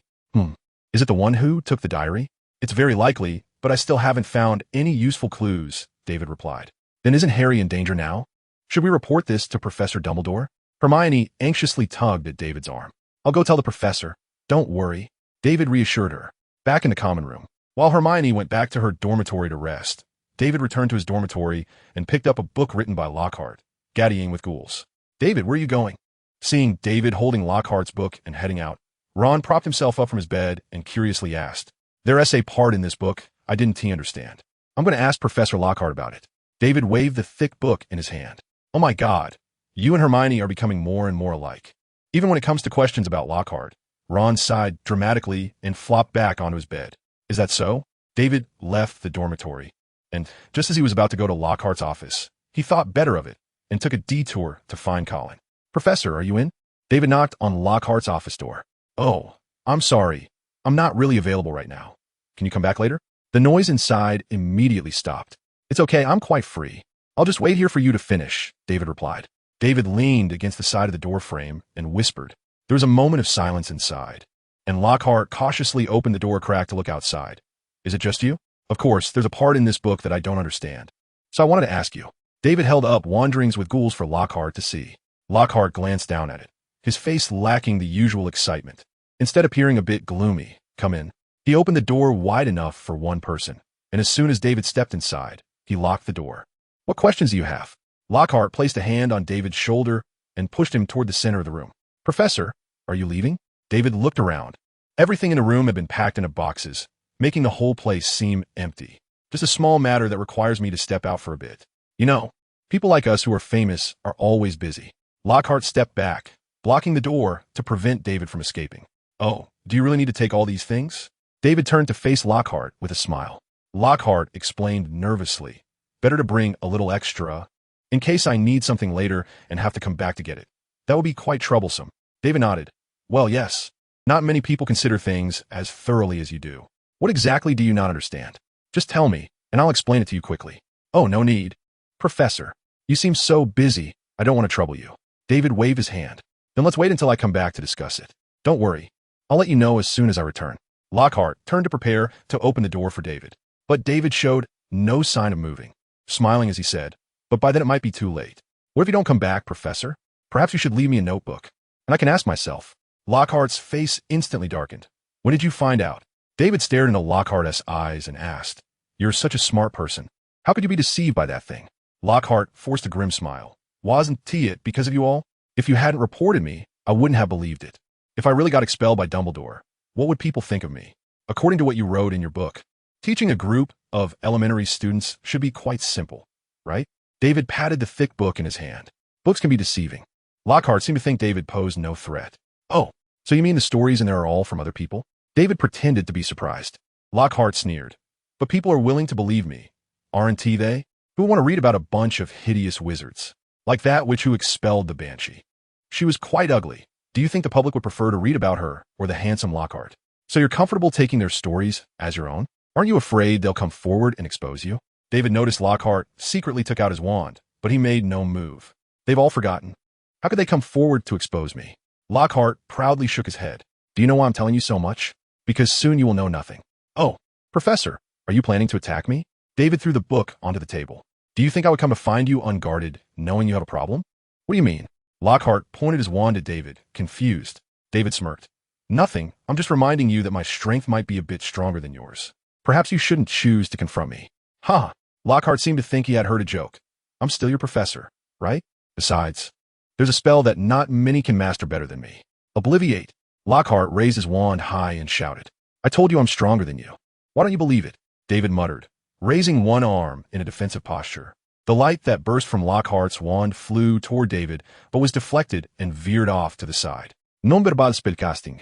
Is it the one who took the diary? It's very likely, but I still haven't found any useful clues, David replied. Then isn't Harry in danger now? Should we report this to Professor Dumbledore? Hermione anxiously tugged at David's arm. I'll go tell the professor. Don't worry, David reassured her. Back in the common room, while Hermione went back to her dormitory to rest, David returned to his dormitory and picked up a book written by Lockhart, Gaddying with Ghouls. David, where are you going? Seeing David holding Lockhart's book and heading out, Ron propped himself up from his bed and curiously asked, There's a part in this book I didn't understand. I'm going to ask Professor Lockhart about it. David waved the thick book in his hand. Oh my God, you and Hermione are becoming more and more alike. Even when it comes to questions about Lockhart, Ron sighed dramatically and flopped back onto his bed. Is that so? David left the dormitory, and just as he was about to go to Lockhart's office, he thought better of it and took a detour to find Colin. Professor, are you in? David knocked on Lockhart's office door. Oh, I'm sorry. I'm not really available right now. Can you come back later? The noise inside immediately stopped. It's okay, I'm quite free. I'll just wait here for you to finish, David replied. David leaned against the side of the door frame and whispered. There was a moment of silence inside, and Lockhart cautiously opened the door crack to look outside. Is it just you? Of course, there's a part in this book that I don't understand. So I wanted to ask you. David held up Wanderings with Ghouls for Lockhart to see. Lockhart glanced down at it, his face lacking the usual excitement. Instead appearing a bit gloomy. Come in. He opened the door wide enough for one person, and as soon as David stepped inside, he locked the door. What questions do you have? Lockhart placed a hand on David's shoulder and pushed him toward the center of the room. Professor, are you leaving? David looked around. Everything in the room had been packed into boxes, making the whole place seem empty. Just a small matter that requires me to step out for a bit. You know, people like us who are famous are always busy. Lockhart stepped back, blocking the door to prevent David from escaping. Oh, do you really need to take all these things? David turned to face Lockhart with a smile. Lockhart explained nervously. Better to bring a little extra, in case I need something later and have to come back to get it. That would be quite troublesome. David nodded. Well, yes. Not many people consider things as thoroughly as you do. What exactly do you not understand? Just tell me, and I'll explain it to you quickly. Oh, no need. Professor, you seem so busy, I don't want to trouble you. David waved his hand. Then let's wait until I come back to discuss it. Don't worry. I'll let you know as soon as I return. Lockhart turned to prepare to open the door for David. But David showed no sign of moving, smiling as he said, but by then it might be too late. What if you don't come back, Professor? Perhaps you should leave me a notebook, and I can ask myself. Lockhart's face instantly darkened. When did you find out? David stared into Lockhart's eyes and asked, You're such a smart person. How could you be deceived by that thing? Lockhart forced a grim smile. Wasn't it because of you all? If you hadn't reported me, I wouldn't have believed it. If I really got expelled by Dumbledore, what would people think of me? According to what you wrote in your book, teaching a group of elementary students should be quite simple, right? David patted the thick book in his hand. Books can be deceiving. Lockhart seemed to think David posed no threat. Oh, so you mean the stories in there are all from other people? David pretended to be surprised. Lockhart sneered. But people are willing to believe me, aren't they? Who want to read about a bunch of hideous wizards, like that witch who expelled the Banshee? She was quite ugly. Do you think the public would prefer to read about her or the handsome Lockhart? So you're comfortable taking their stories as your own? Aren't you afraid they'll come forward and expose you? David noticed Lockhart secretly took out his wand, but he made no move. They've all forgotten. How could they come forward to expose me? Lockhart proudly shook his head. Do you know why I'm telling you so much? Because soon you will know nothing. Oh, Professor, are you planning to attack me? David threw the book onto the table. Do you think I would come to find you unguarded, knowing you have a problem? What do you mean? Lockhart pointed his wand at David, confused. David smirked. Nothing. I'm just reminding you that my strength might be a bit stronger than yours. Perhaps you shouldn't choose to confront me. Ha! Lockhart seemed to think he had heard a joke. I'm still your professor, right? Besides, there's a spell that not many can master better than me. Obliviate. Lockhart raised his wand high and shouted. I told you I'm stronger than you. Why don't you believe it? David muttered, raising one arm in a defensive posture. The light that burst from Lockhart's wand flew toward David, but was deflected and veered off to the side. Non verbal spellcasting.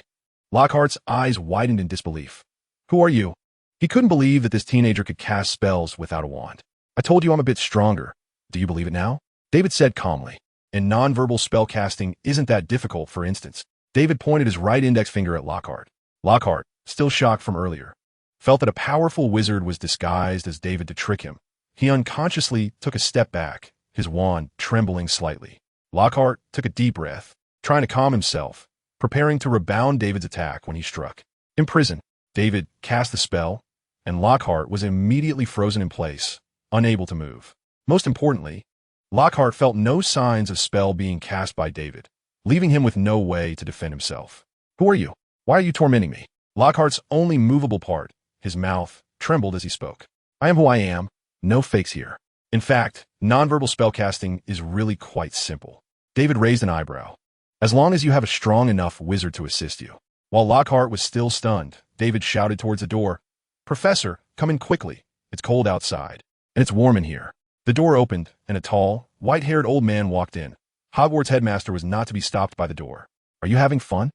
Lockhart's eyes widened in disbelief. Who are you? He couldn't believe that this teenager could cast spells without a wand. I told you I'm a bit stronger. Do you believe it now? David said calmly. And non-verbal spellcasting isn't that difficult, for instance. David pointed his right index finger at Lockhart. Lockhart, still shocked from earlier, felt that a powerful wizard was disguised as David to trick him. He unconsciously took a step back, his wand trembling slightly. Lockhart took a deep breath, trying to calm himself, preparing to rebound David's attack when he struck. Imprison. David cast the spell, and Lockhart was immediately frozen in place, unable to move. Most importantly, Lockhart felt no signs of spell being cast by David, leaving him with no way to defend himself. Who are you? Why are you tormenting me? Lockhart's only movable part, his mouth, trembled as he spoke. I am who I am. No fakes here. In fact, nonverbal spellcasting is really quite simple. David raised an eyebrow. As long as you have a strong enough wizard to assist you. While Lockhart was still stunned, David shouted towards the door, Professor, come in quickly. It's cold outside, and it's warm in here. The door opened, and a tall, white-haired old man walked in. Hogwarts headmaster was not to be stopped by the door. Are you having fun?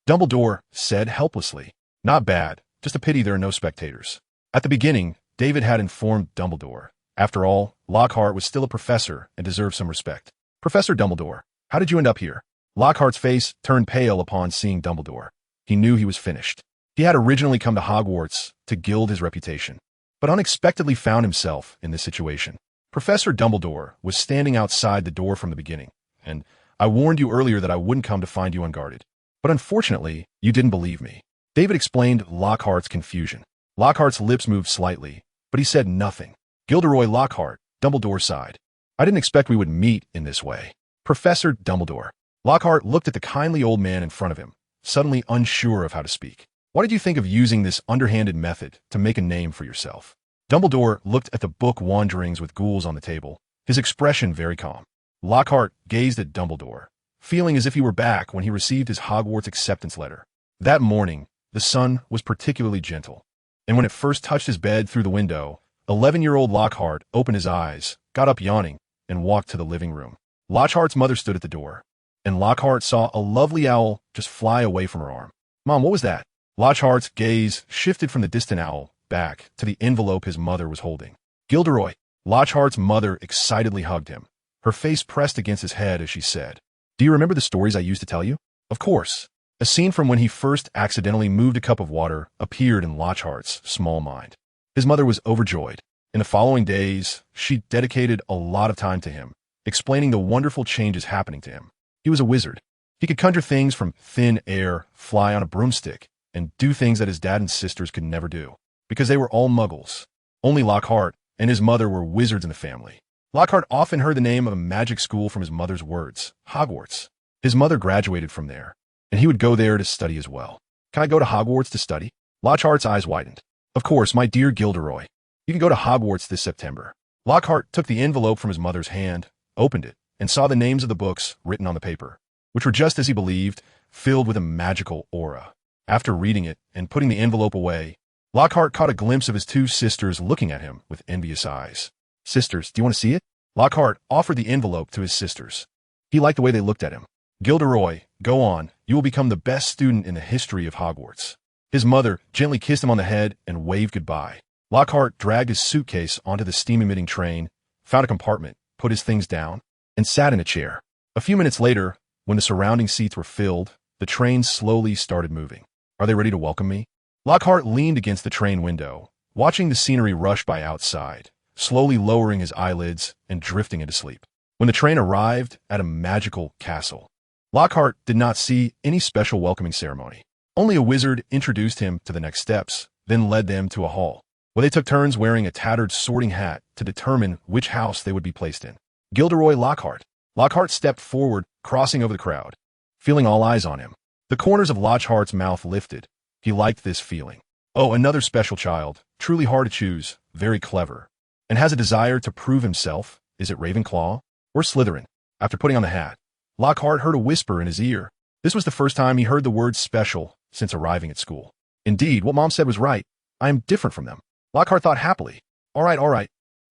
Dumbledore said helplessly. Not bad, just a pity there are no spectators. At the beginning, David had informed Dumbledore. After all, Lockhart was still a professor and deserved some respect. Professor Dumbledore, how did you end up here? Lockhart's face turned pale upon seeing Dumbledore. He knew he was finished. He had originally come to Hogwarts to gild his reputation, but unexpectedly found himself in this situation. Professor Dumbledore was standing outside the door from the beginning, and I warned you earlier that I wouldn't come to find you unguarded. But unfortunately, you didn't believe me. David explained Lockhart's confusion. Lockhart's lips moved slightly, but he said nothing. Gilderoy Lockhart, Dumbledore sighed. I didn't expect we would meet in this way. Professor Dumbledore. Lockhart looked at the kindly old man in front of him, suddenly unsure of how to speak. Why did you think of using this underhanded method to make a name for yourself? Dumbledore looked at the book Wanderings with Ghouls on the table, his expression very calm. Lockhart gazed at Dumbledore, feeling as if he were back when he received his Hogwarts acceptance letter. That morning, the sun was particularly gentle, and when it first touched his bed through the window, 11-year-old Lockhart opened his eyes, got up yawning, and walked to the living room. Lockhart's mother stood at the door, and Lockhart saw a lovely owl just fly away from her arm. Mom, what was that? Lockhart's gaze shifted from the distant owl back to the envelope his mother was holding. Gilderoy. Lockhart's mother excitedly hugged him, her face pressed against his head as she said, Do you remember the stories I used to tell you? Of course. A scene from when he first accidentally moved a cup of water appeared in Lockhart's small mind. His mother was overjoyed. In the following days, she dedicated a lot of time to him, explaining the wonderful changes happening to him. He was a wizard. He could conjure things from thin air, fly on a broomstick, and do things that his dad and sisters could never do, because they were all muggles. Only Lockhart and his mother were wizards in the family. Lockhart often heard the name of a magic school from his mother's words, Hogwarts. His mother graduated from there, and he would go there to study as well. Can I go to Hogwarts to study? Lockhart's eyes widened. Of course, my dear Gilderoy. You can go to Hogwarts this September. Lockhart took the envelope from his mother's hand, opened it, and saw the names of the books written on the paper, which were just as he believed, filled with a magical aura. After reading it and putting the envelope away, Lockhart caught a glimpse of his two sisters looking at him with envious eyes. Sisters, do you want to see it? Lockhart offered the envelope to his sisters. He liked the way they looked at him. Gilderoy, go on, you will become the best student in the history of Hogwarts. His mother gently kissed him on the head and waved goodbye. Lockhart dragged his suitcase onto the steam-emitting train, found a compartment, put his things down, and sat in a chair. A few minutes later, when the surrounding seats were filled, the train slowly started moving. Are they ready to welcome me? Lockhart leaned against the train window, watching the scenery rush by outside, slowly lowering his eyelids and drifting into sleep. When the train arrived at a magical castle, Lockhart did not see any special welcoming ceremony. Only a wizard introduced him to the next steps, then led them to a hall, where they took turns wearing a tattered sorting hat to determine which house they would be placed in. Gilderoy Lockhart. Lockhart stepped forward, crossing over the crowd, feeling all eyes on him. The corners of Lockhart's mouth lifted. He liked this feeling. Oh, another special child, truly hard to choose, very clever, and has a desire to prove himself. Is it Ravenclaw or Slytherin? After putting on the hat, Lockhart heard a whisper in his ear. This was the first time he heard the word special since arriving at school. Indeed, what Mom said was right. I am different from them. Lockhart thought happily. All right.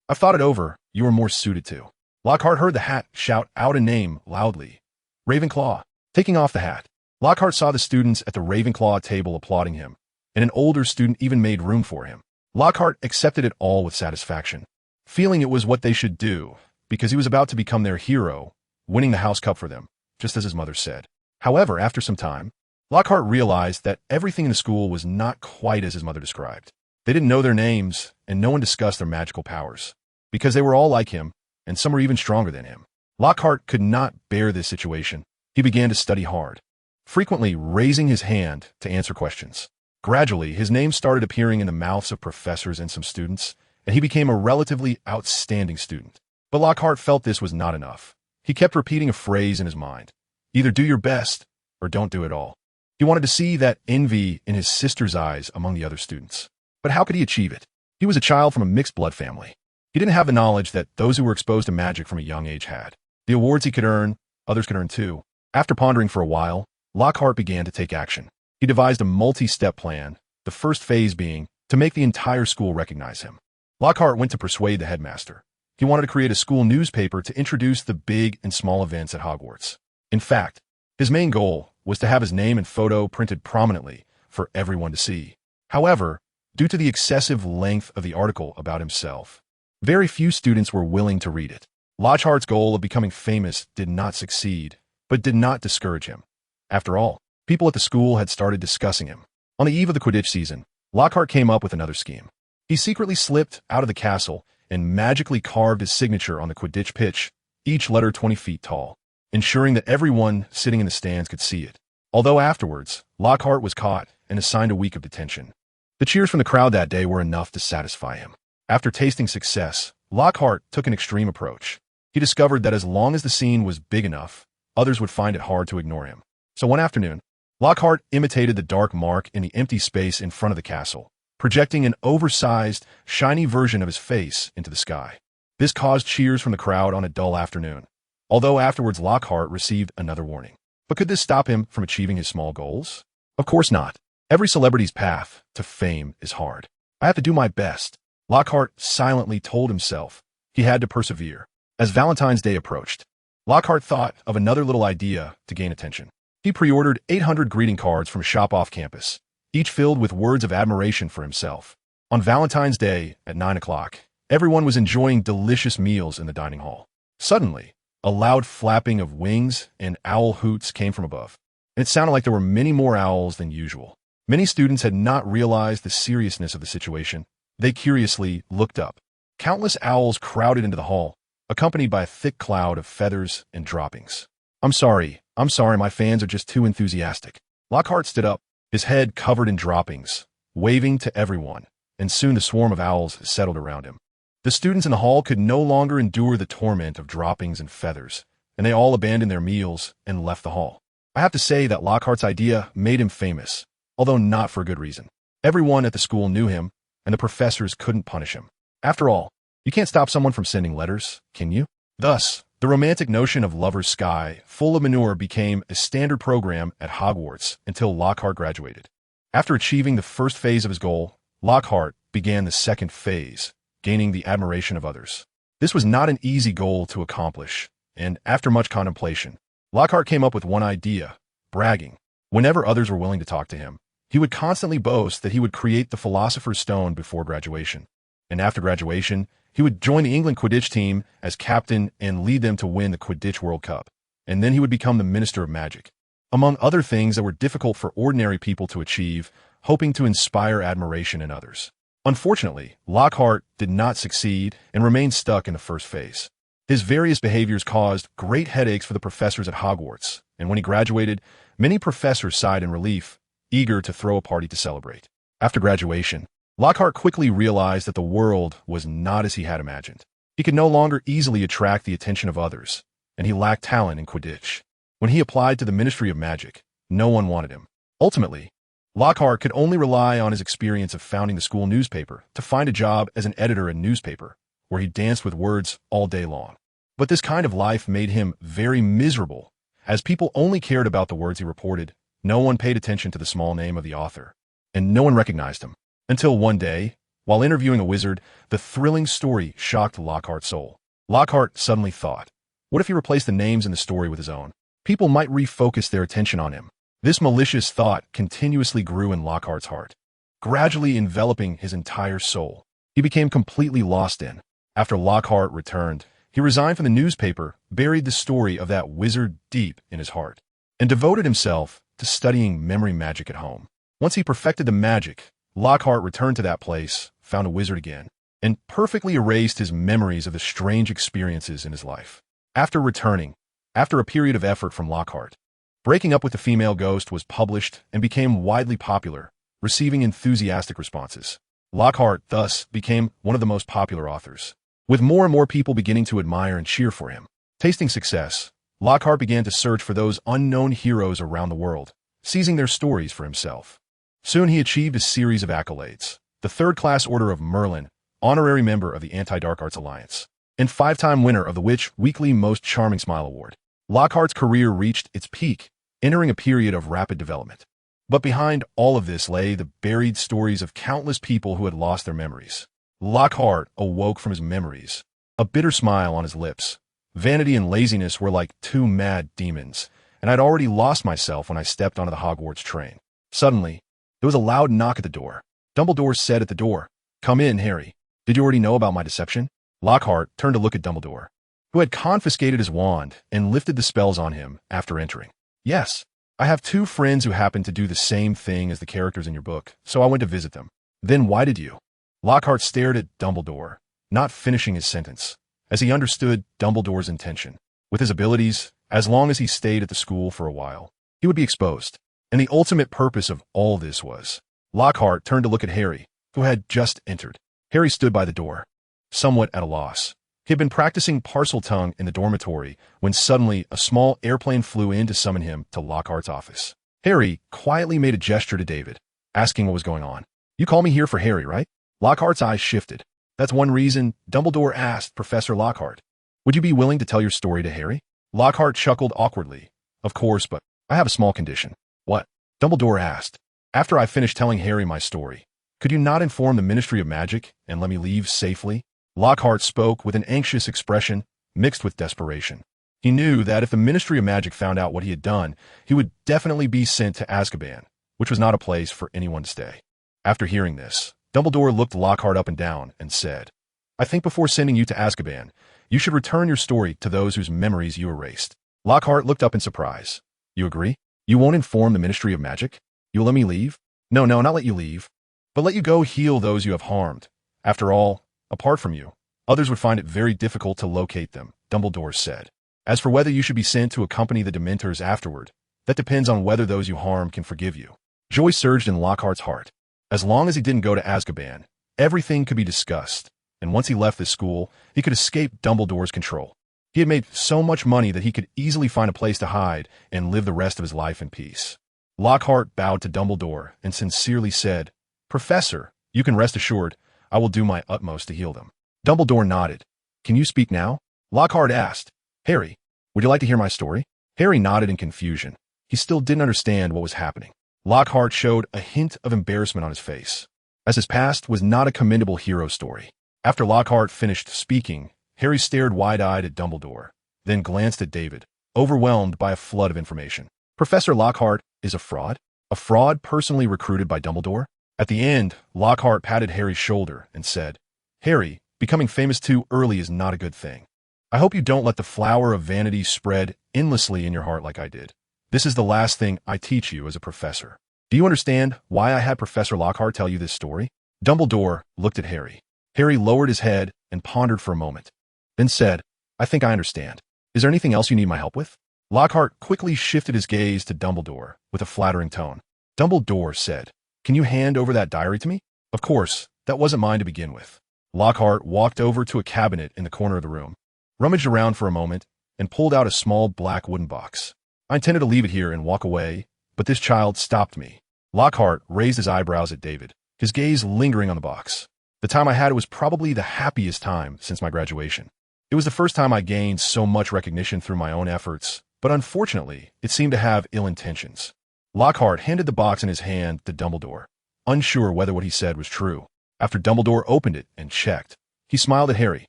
I've thought it over. You are more suited to. Lockhart heard the hat shout out a name loudly. Ravenclaw. Taking off the hat, Lockhart saw the students at the Ravenclaw table applauding him, and an older student even made room for him. Lockhart accepted it all with satisfaction, feeling it was what they should do, because he was about to become their hero, winning the house cup for them, just as his mother said. However, after some time, Lockhart realized that everything in the school was not quite as his mother described. They didn't know their names, and no one discussed their magical powers, because they were all like him, and some were even stronger than him. Lockhart could not bear this situation. He began to study hard, frequently raising his hand to answer questions. Gradually, his name started appearing in the mouths of professors and some students, and he became a relatively outstanding student. But Lockhart felt this was not enough. He kept repeating a phrase in his mind. Either do your best, or don't do it all. He wanted to see that envy in his sister's eyes among the other students. But how could he achieve it? He was a child from a mixed blood family. He didn't have the knowledge that those who were exposed to magic from a young age had. The awards he could earn, others could earn too. After pondering for a while, Lockhart began to take action. He devised a multi-step plan, the first phase being to make the entire school recognize him. Lockhart went to persuade the headmaster. He wanted to create a school newspaper to introduce the big and small events at Hogwarts. In fact, his main goal was to have his name and photo printed prominently for everyone to see. However, due to the excessive length of the article about himself, very few students were willing to read it. Lockhart's goal of becoming famous did not succeed, but did not discourage him. After all, people at the school had started discussing him. On the eve of the Quidditch season, Lockhart came up with another scheme. He secretly slipped out of the castle and magically carved his signature on the Quidditch pitch, each letter 20 feet tall, ensuring that everyone sitting in the stands could see it. Although afterwards, Lockhart was caught and assigned a week of detention. The cheers from the crowd that day were enough to satisfy him. After tasting success, Lockhart took an extreme approach. He discovered that as long as the scene was big enough, others would find it hard to ignore him. So one afternoon, Lockhart imitated the dark mark in the empty space in front of the castle, projecting an oversized, shiny version of his face into the sky. This caused cheers from the crowd on a dull afternoon, although afterwards Lockhart received another warning. But could this stop him from achieving his small goals? Of course not. Every celebrity's path to fame is hard. I have to do my best, Lockhart silently told himself. He had to persevere. As Valentine's Day approached, Lockhart thought of another little idea to gain attention. He pre-ordered 800 greeting cards from a shop off campus, each filled with words of admiration for himself. On Valentine's Day at 9 o'clock, everyone was enjoying delicious meals in the dining hall. Suddenly, a loud flapping of wings and owl hoots came from above. And it sounded like there were many more owls than usual. Many students had not realized the seriousness of the situation. They curiously looked up. Countless owls crowded into the hall, accompanied by a thick cloud of feathers and droppings. I'm sorry, my fans are just too enthusiastic. Lockhart stood up, his head covered in droppings, waving to everyone, and soon the swarm of owls settled around him. The students in the hall could no longer endure the torment of droppings and feathers, and they all abandoned their meals and left the hall. I have to say that Lockhart's idea made him famous, although not for a good reason. Everyone at the school knew him, and the professors couldn't punish him. After all, you can't stop someone from sending letters, can you? Thus, the romantic notion of lover's sky, full of manure, became a standard program at Hogwarts until Lockhart graduated. After achieving the first phase of his goal, Lockhart began the second phase, gaining the admiration of others. This was not an easy goal to accomplish, and after much contemplation, Lockhart came up with one idea: bragging. Whenever others were willing to talk to him, he would constantly boast that he would create the Philosopher's Stone before graduation. And after graduation, he would join the England Quidditch team as captain and lead them to win the Quidditch World Cup. And then he would become the Minister of Magic. Among other things that were difficult for ordinary people to achieve, hoping to inspire admiration in others. Unfortunately, Lockhart did not succeed and remained stuck in the first phase. His various behaviors caused great headaches for the professors at Hogwarts, and when he graduated, many professors sighed in relief, eager to throw a party to celebrate. After graduation, Lockhart quickly realized that the world was not as he had imagined. He could no longer easily attract the attention of others, and he lacked talent in Quidditch. When he applied to the Ministry of Magic, no one wanted him. Ultimately, Lockhart could only rely on his experience of founding the school newspaper to find a job as an editor in a newspaper, where he danced with words all day long. But this kind of life made him very miserable, as people only cared about the words he reported. No one paid attention to the small name of the author, and no one recognized him. Until one day, while interviewing a wizard, the thrilling story shocked Lockhart's soul. Lockhart suddenly thought, what if he replaced the names in the story with his own? People might refocus their attention on him. This malicious thought continuously grew in Lockhart's heart, gradually enveloping his entire soul. He became completely lost in. After Lockhart returned, he resigned from the newspaper, buried the story of that wizard deep in his heart, and devoted himself to studying memory magic at home. Once he perfected the magic, Lockhart returned to that place, found a wizard again, and perfectly erased his memories of the strange experiences in his life. After returning, after a period of effort from Lockhart, Breaking Up with the Female Ghost was published and became widely popular, receiving enthusiastic responses. Lockhart thus became one of the most popular authors, with more and more people beginning to admire and cheer for him. Tasting success, Lockhart began to search for those unknown heroes around the world, seizing their stories for himself. Soon he achieved a series of accolades: the third-class Order of Merlin, honorary member of the Anti-Dark Arts Alliance, and 5-time winner of the Witch Weekly Most Charming Smile Award. Lockhart's career reached its peak, entering a period of rapid development. But behind all of this lay the buried stories of countless people who had lost their memories. Lockhart awoke from his memories, a bitter smile on his lips. Vanity and laziness were like two mad demons, and I'd already lost myself when I stepped onto the Hogwarts train. Suddenly, there was a loud knock at the door. Dumbledore said at the door, "Come in, Harry. Did you already know about my deception?" Lockhart turned to look at Dumbledore, who had confiscated his wand and lifted the spells on him after entering. "Yes, I have 2 friends who happen to do the same thing as the characters in your book, so I went to visit them." "Then why did you?" Lockhart stared at Dumbledore, not finishing his sentence, as he understood Dumbledore's intention. With his abilities, as long as he stayed at the school for a while, he would be exposed. And the ultimate purpose of all this was... Lockhart turned to look at Harry, who had just entered. Harry stood by the door, somewhat at a loss. He had been practicing Parseltongue in the dormitory when suddenly a small airplane flew in to summon him to Lockhart's office. Harry quietly made a gesture to David, asking what was going on. "You call me here for Harry, right?" Lockhart's eyes shifted. "That's one reason," Dumbledore asked Professor Lockhart. "Would you be willing to tell your story to Harry?" Lockhart chuckled awkwardly. "Of course, but I have a small condition." "What?" Dumbledore asked. "After I finish telling Harry my story, could you not inform the Ministry of Magic and let me leave safely?" Lockhart spoke with an anxious expression mixed with desperation. He knew that if the Ministry of Magic found out what he had done, he would definitely be sent to Azkaban, which was not a place for anyone to stay. After hearing this, Dumbledore looked Lockhart up and down and said, "I think before sending you to Azkaban, you should return your story to those whose memories you erased." Lockhart looked up in surprise. "You agree? You won't inform the Ministry of Magic? You'll let me leave?" No, not let you leave, but let you go heal those you have harmed. After all, apart from you, others would find it very difficult to locate them," Dumbledore said. "As for whether you should be sent to accompany the Dementors afterward, that depends on whether those you harmed can forgive you." Joy surged in Lockhart's heart. As long as he didn't go to Azkaban, everything could be discussed, and once he left this school, he could escape Dumbledore's control. He had made so much money that he could easily find a place to hide and live the rest of his life in peace. Lockhart bowed to Dumbledore and sincerely said, "Professor, you can rest assured, I will do my utmost to heal them." Dumbledore nodded. "Can you speak now?" Lockhart asked. "Harry, would you like to hear my story?" Harry nodded in confusion. He still didn't understand what was happening. Lockhart showed a hint of embarrassment on his face, as his past was not a commendable hero story. After Lockhart finished speaking, Harry stared wide-eyed at Dumbledore, then glanced at David, overwhelmed by a flood of information. Professor Lockhart is a fraud? A fraud personally recruited by Dumbledore? At the end, Lockhart patted Harry's shoulder and said, "Harry, becoming famous too early is not a good thing. I hope you don't let the flower of vanity spread endlessly in your heart like I did. This is the last thing I teach you as a professor. Do you understand why I had Professor Lockhart tell you this story?" Dumbledore looked at Harry. Harry lowered his head and pondered for a moment, then said, "I think I understand. Is there anything else you need my help with?" Lockhart quickly shifted his gaze to Dumbledore with a flattering tone. Dumbledore said, "Can you hand over that diary to me?" Of course, that wasn't mine to begin with. Lockhart walked over to a cabinet in the corner of the room, rummaged around for a moment, and pulled out a small black wooden box. "I intended to leave it here and walk away, but this child stopped me." Lockhart raised his eyebrows at David, his gaze lingering on the box. "The time I had it was probably the happiest time since my graduation. It was the first time I gained so much recognition through my own efforts, but unfortunately, it seemed to have ill intentions." Lockhart handed the box in his hand to Dumbledore, unsure whether what he said was true. After Dumbledore opened it and checked, he smiled at Harry.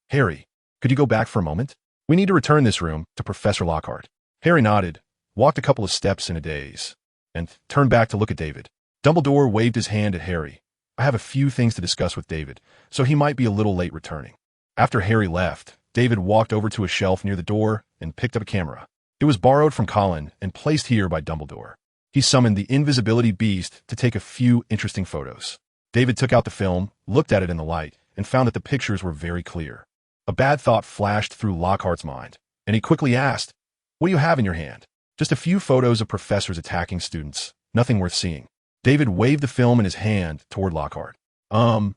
"Harry, could you go back for a moment? We need to return this room to Professor Lockhart." Harry nodded, walked a couple of steps in a daze, and turned back to look at David. Dumbledore waved his hand at Harry. "I have a few things to discuss with David, so he might be a little late returning." After Harry left, David walked over to a shelf near the door and picked up a camera. It was borrowed from Colin and placed here by Dumbledore. He summoned the invisibility beast to take a few interesting photos. David took out the film, looked at it in the light, and found that the pictures were very clear. A bad thought flashed through Lockhart's mind, and he quickly asked, "What do you have in your hand?" "Just a few photos of professors attacking students. Nothing worth seeing." David waved the film in his hand toward Lockhart.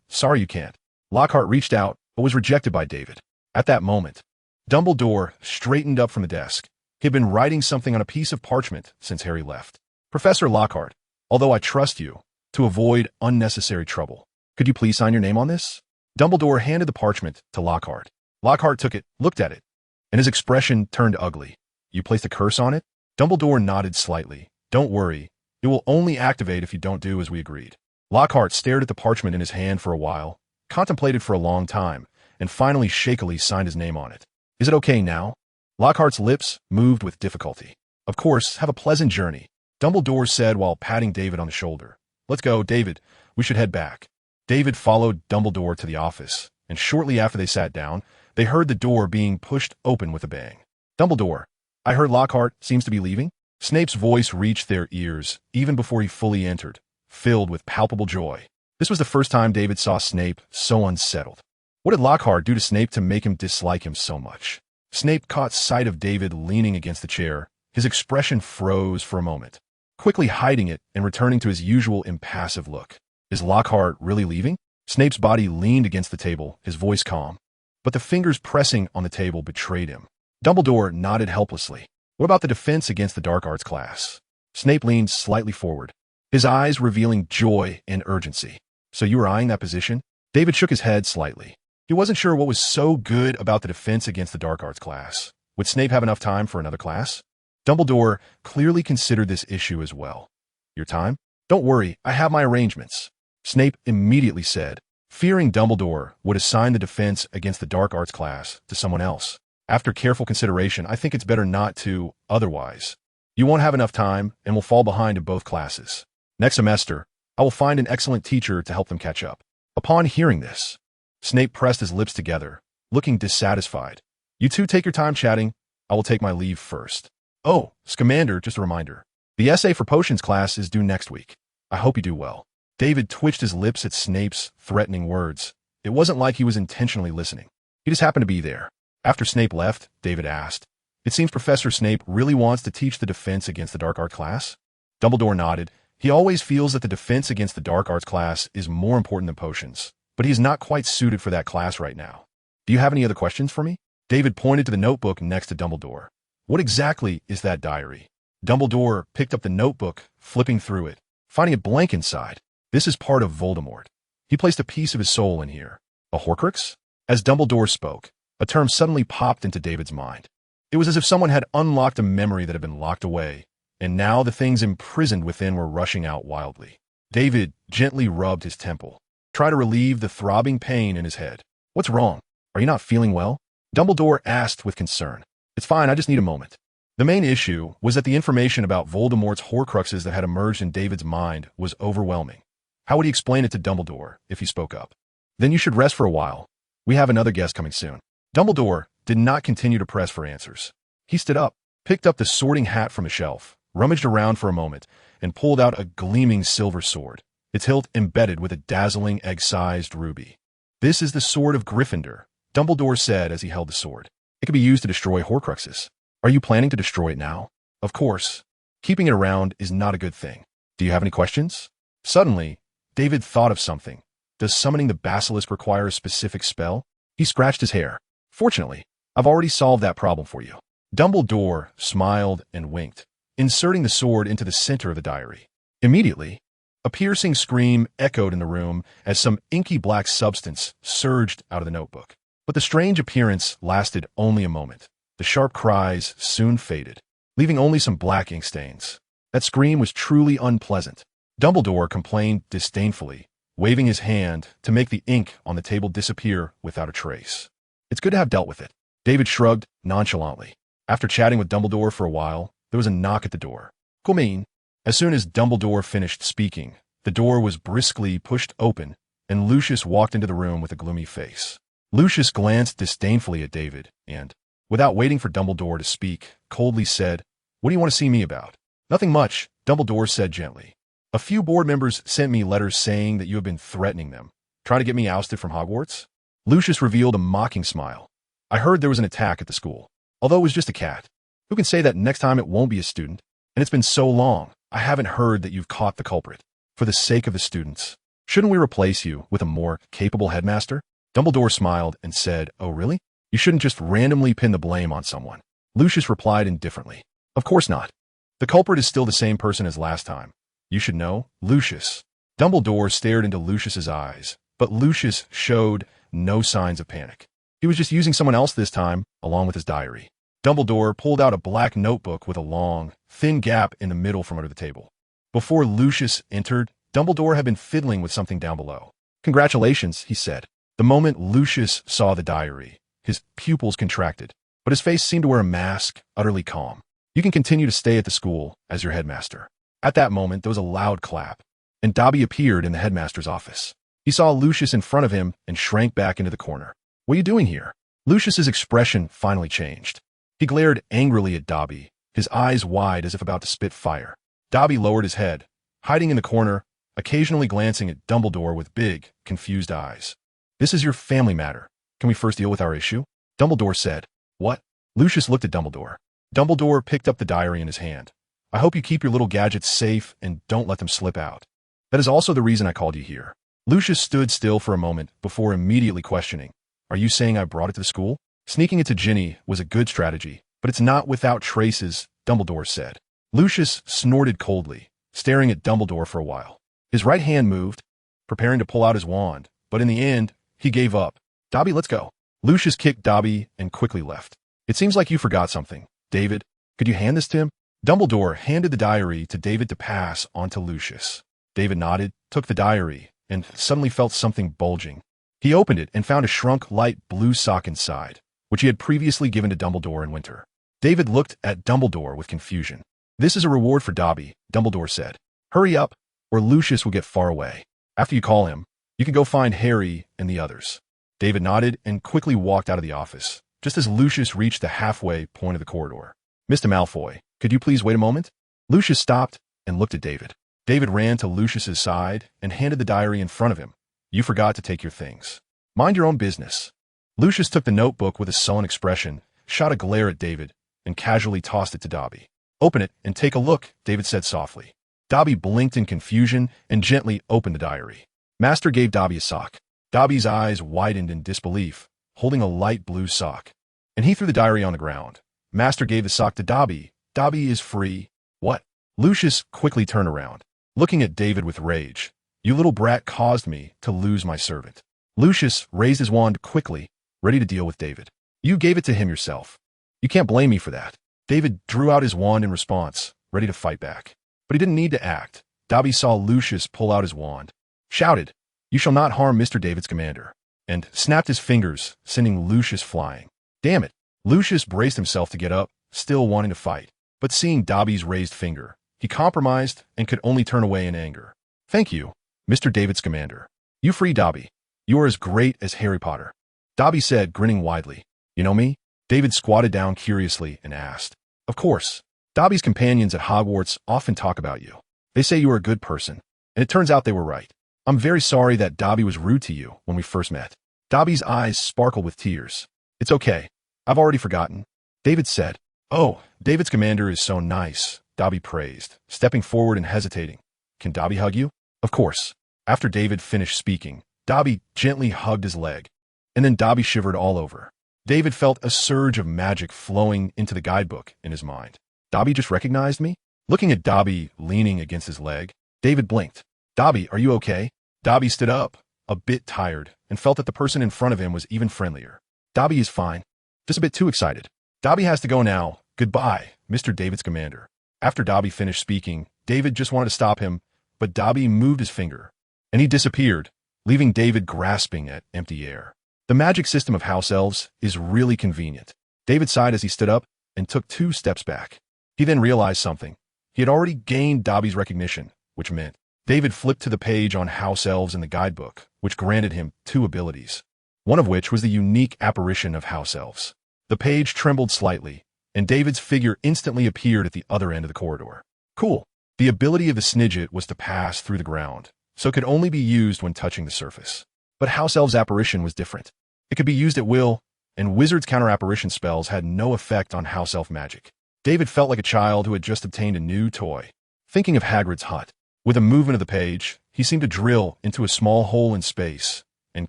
Sorry you can't." Lockhart reached out, but was rejected by David. At that moment, Dumbledore straightened up from the desk. He had been writing something on a piece of parchment since Harry left. "Professor Lockhart, although I trust you, to avoid unnecessary trouble, could you please sign your name on this?" Dumbledore handed the parchment to Lockhart. Lockhart took it, looked at it, and his expression turned ugly. "You placed a curse on it?" Dumbledore nodded slightly. "Don't worry, it will only activate if you don't do as we agreed." Lockhart stared at the parchment in his hand for a while, contemplated for a long time, and finally shakily signed his name on it. "Is it okay now?" Lockhart's lips moved with difficulty. Of course, have a pleasant journey, Dumbledore said while patting David on the shoulder. Let's go, David. We should head back. David followed Dumbledore to the office, and shortly after they sat down, they heard the door being pushed open with a bang. Dumbledore, I heard Lockhart seems to be leaving. Snape's voice reached their ears even before he fully entered, filled with palpable joy. This was the first time David saw Snape so unsettled. What did Lockhart do to Snape to make him dislike him so much? Snape caught sight of David leaning against the chair. His expression froze for a moment, quickly hiding it and returning to his usual impassive look. Is Lockhart really leaving? Snape's body leaned against the table, his voice calm, but the fingers pressing on the table betrayed him. Dumbledore nodded helplessly. What about the defense against the dark arts class? Snape leaned slightly forward, his eyes revealing joy and urgency. So you were eyeing that position? David shook his head slightly. He wasn't sure what was so good about the defense against the dark arts class. Would Snape have enough time for another class? Dumbledore clearly considered this issue as well. Your time? Don't worry, I have my arrangements, Snape immediately said, fearing Dumbledore would assign the defense against the dark arts class to someone else. After careful consideration, I think it's better not to, otherwise. You won't have enough time and will fall behind in both classes. Next semester, I will find an excellent teacher to help them catch up. Upon hearing this, Snape pressed his lips together, looking dissatisfied. You two take your time chatting. I will take my leave first. Oh, Scamander, just a reminder. The essay for potions class is due next week. I hope you do well. David twitched his lips at Snape's threatening words. It wasn't like he was intentionally listening. He just happened to be there. After Snape left, David asked, It seems Professor Snape really wants to teach the defense against the dark art class? Dumbledore nodded. He always feels that the defense against the dark arts class is more important than potions, but he is not quite suited for that class right now. Do you have any other questions for me? David pointed to the notebook next to Dumbledore. What exactly is that diary? Dumbledore picked up the notebook, flipping through it, finding it blank inside. This is part of Voldemort. He placed a piece of his soul in here. A Horcrux? As Dumbledore spoke, a term suddenly popped into David's mind. It was as if someone had unlocked a memory that had been locked away, and now the things imprisoned within were rushing out wildly. David gently rubbed his temple, trying to relieve the throbbing pain in his head. What's wrong? Are you not feeling well? Dumbledore asked with concern. It's fine, I just need a moment. The main issue was that the information about Voldemort's Horcruxes that had emerged in David's mind was overwhelming. How would he explain it to Dumbledore if he spoke up? Then you should rest for a while. We have another guest coming soon. Dumbledore did not continue to press for answers. He stood up, picked up the sorting hat from a shelf, rummaged around for a moment, and pulled out a gleaming silver sword, its hilt embedded with a dazzling egg-sized ruby. This is the sword of Gryffindor, Dumbledore said as he held the sword. It can be used to destroy Horcruxes. Are you planning to destroy it now? Of course. Keeping it around is not a good thing. Do you have any questions? Suddenly, David thought of something. Does summoning the basilisk require a specific spell? He scratched his hair. Fortunately, I've already solved that problem for you. Dumbledore smiled and winked, inserting the sword into the center of the diary. Immediately, a piercing scream echoed in the room as some inky black substance surged out of the notebook. But the strange appearance lasted only a moment. The sharp cries soon faded, leaving only some black ink stains. That scream was truly unpleasant. Dumbledore complained disdainfully, waving his hand to make the ink on the table disappear without a trace. It's good to have dealt with it. David shrugged nonchalantly. After chatting with Dumbledore for a while, there was a knock at the door. Come in. As soon as Dumbledore finished speaking, the door was briskly pushed open, and Lucius walked into the room with a gloomy face. Lucius glanced disdainfully at David and, without waiting for Dumbledore to speak, coldly said, What do you want to see me about? Nothing much, Dumbledore said gently. A few board members sent me letters saying that you have been threatening them, trying to get me ousted from Hogwarts. Lucius revealed a mocking smile. I heard there was an attack at the school, although it was just a cat. Who can say that next time it won't be a student? And it's been so long, I haven't heard that you've caught the culprit. For the sake of the students, shouldn't we replace you with a more capable headmaster? Dumbledore smiled and said, Oh, really? You shouldn't just randomly pin the blame on someone. Lucius replied indifferently. Of course not. The culprit is still the same person as last time. You should know, Lucius. Dumbledore stared into Lucius's eyes, but Lucius showed no signs of panic. He was just using someone else this time, along with his diary. Dumbledore pulled out a black notebook with a long, thin gap in the middle from under the table. Before Lucius entered, Dumbledore had been fiddling with something down below. Congratulations, he said. The moment Lucius saw the diary, his pupils contracted, but his face seemed to wear a mask, utterly calm. You can continue to stay at the school as your headmaster." At that moment, there was a loud clap, and Dobby appeared in the headmaster's office. He saw Lucius in front of him and shrank back into the corner. "What are you doing here?" Lucius's expression finally changed. He glared angrily at Dobby, his eyes wide as if about to spit fire. Dobby lowered his head, hiding in the corner, occasionally glancing at Dumbledore with big, confused eyes. "This is your family matter. Can we first deal with our issue?" Dumbledore said. "What?" Lucius looked at Dumbledore. Dumbledore picked up the diary in his hand. "I hope you keep your little gadgets safe and don't let them slip out. That is also the reason I called you here." Lucius stood still for a moment before immediately questioning. "Are you saying I brought it to the school?" "Sneaking it to Ginny was a good strategy, but it's not without traces," Dumbledore said. Lucius snorted coldly, staring at Dumbledore for a while. His right hand moved, preparing to pull out his wand, but in the end, he gave up. "Dobby, let's go." Lucius kicked Dobby and quickly left. "It seems like you forgot something. David, could you hand this to him?" Dumbledore handed the diary to David to pass on to Lucius. David nodded, took the diary, and suddenly felt something bulging. He opened it and found a shrunk light blue sock inside, which he had previously given to Dumbledore in winter. David looked at Dumbledore with confusion. "This is a reward for Dobby," Dumbledore said. "Hurry up, or Lucius will get far away. After you call him, you can go find Harry and the others." David nodded and quickly walked out of the office, just as Lucius reached the halfway point of the corridor. "Mr. Malfoy, could you please wait a moment?" Lucius stopped and looked at David. David ran to Lucius's side and handed the diary in front of him. "You forgot to take your things. Mind your own business." Lucius took the notebook with a sullen expression, shot a glare at David, and casually tossed it to Dobby. "Open it and take a look," David said softly. Dobby blinked in confusion and gently opened the diary. Master gave Dobby a sock. Dobby's eyes widened in disbelief, holding a light blue sock. And he threw the diary on the ground. Master gave the sock to Dobby. "Dobby is free." "What?" Lucius quickly turned around, looking at David with rage. "You little brat caused me to lose my servant." Lucius raised his wand quickly, ready to deal with David. "You gave it to him yourself. You can't blame me for that." David drew out his wand in response, ready to fight back. But he didn't need to act. Dobby saw Lucius pull out his wand, shouted, "You shall not harm Mr. David's commander," and snapped his fingers, sending Lucius flying. "Damn it." Lucius braced himself to get up, still wanting to fight. But seeing Dobby's raised finger, he compromised and could only turn away in anger. "Thank you, Mr. David's commander. You free Dobby. You are as great as Harry Potter." Dobby said, grinning widely. "You know me?" David squatted down curiously and asked. "Of course. Dobby's companions at Hogwarts often talk about you. They say you are a good person, and it turns out they were right. I'm very sorry that Dobby was rude to you when we first met." Dobby's eyes sparkled with tears. "It's okay. I've already forgotten," David said. "Oh, David's commander is so nice," Dobby praised, stepping forward and hesitating. "Can Dobby hug you?" "Of course." After David finished speaking, Dobby gently hugged his leg, and then Dobby shivered all over. David felt a surge of magic flowing into the guidebook in his mind. "Dobby just recognized me?" Looking at Dobby leaning against his leg, David blinked. "Dobby, are you okay?" Dobby stood up, a bit tired, and felt that the person in front of him was even friendlier. "Dobby is fine. Just a bit too excited." "Dobby has to go now. Goodbye, Mr. David's commander." After Dobby finished speaking, David just wanted to stop him, but Dobby moved his finger, and he disappeared, leaving David grasping at empty air. The magic system of house elves is really convenient. David sighed as he stood up and took 2 steps back. He then realized something. He had already gained Dobby's recognition, which meant David flipped to the page on house elves in the guidebook, which granted him 2 abilities, one of which was the unique apparition of house elves. The page trembled slightly, and David's figure instantly appeared at the other end of the corridor. Cool. The ability of the Snidget was to pass through the ground, so could only be used when touching the surface. But house elves' apparition was different. It could be used at will, and wizards' counter-apparition spells had no effect on house elf magic. David felt like a child who had just obtained a new toy. Thinking of Hagrid's hut, with a movement of the page, he seemed to drill into a small hole in space and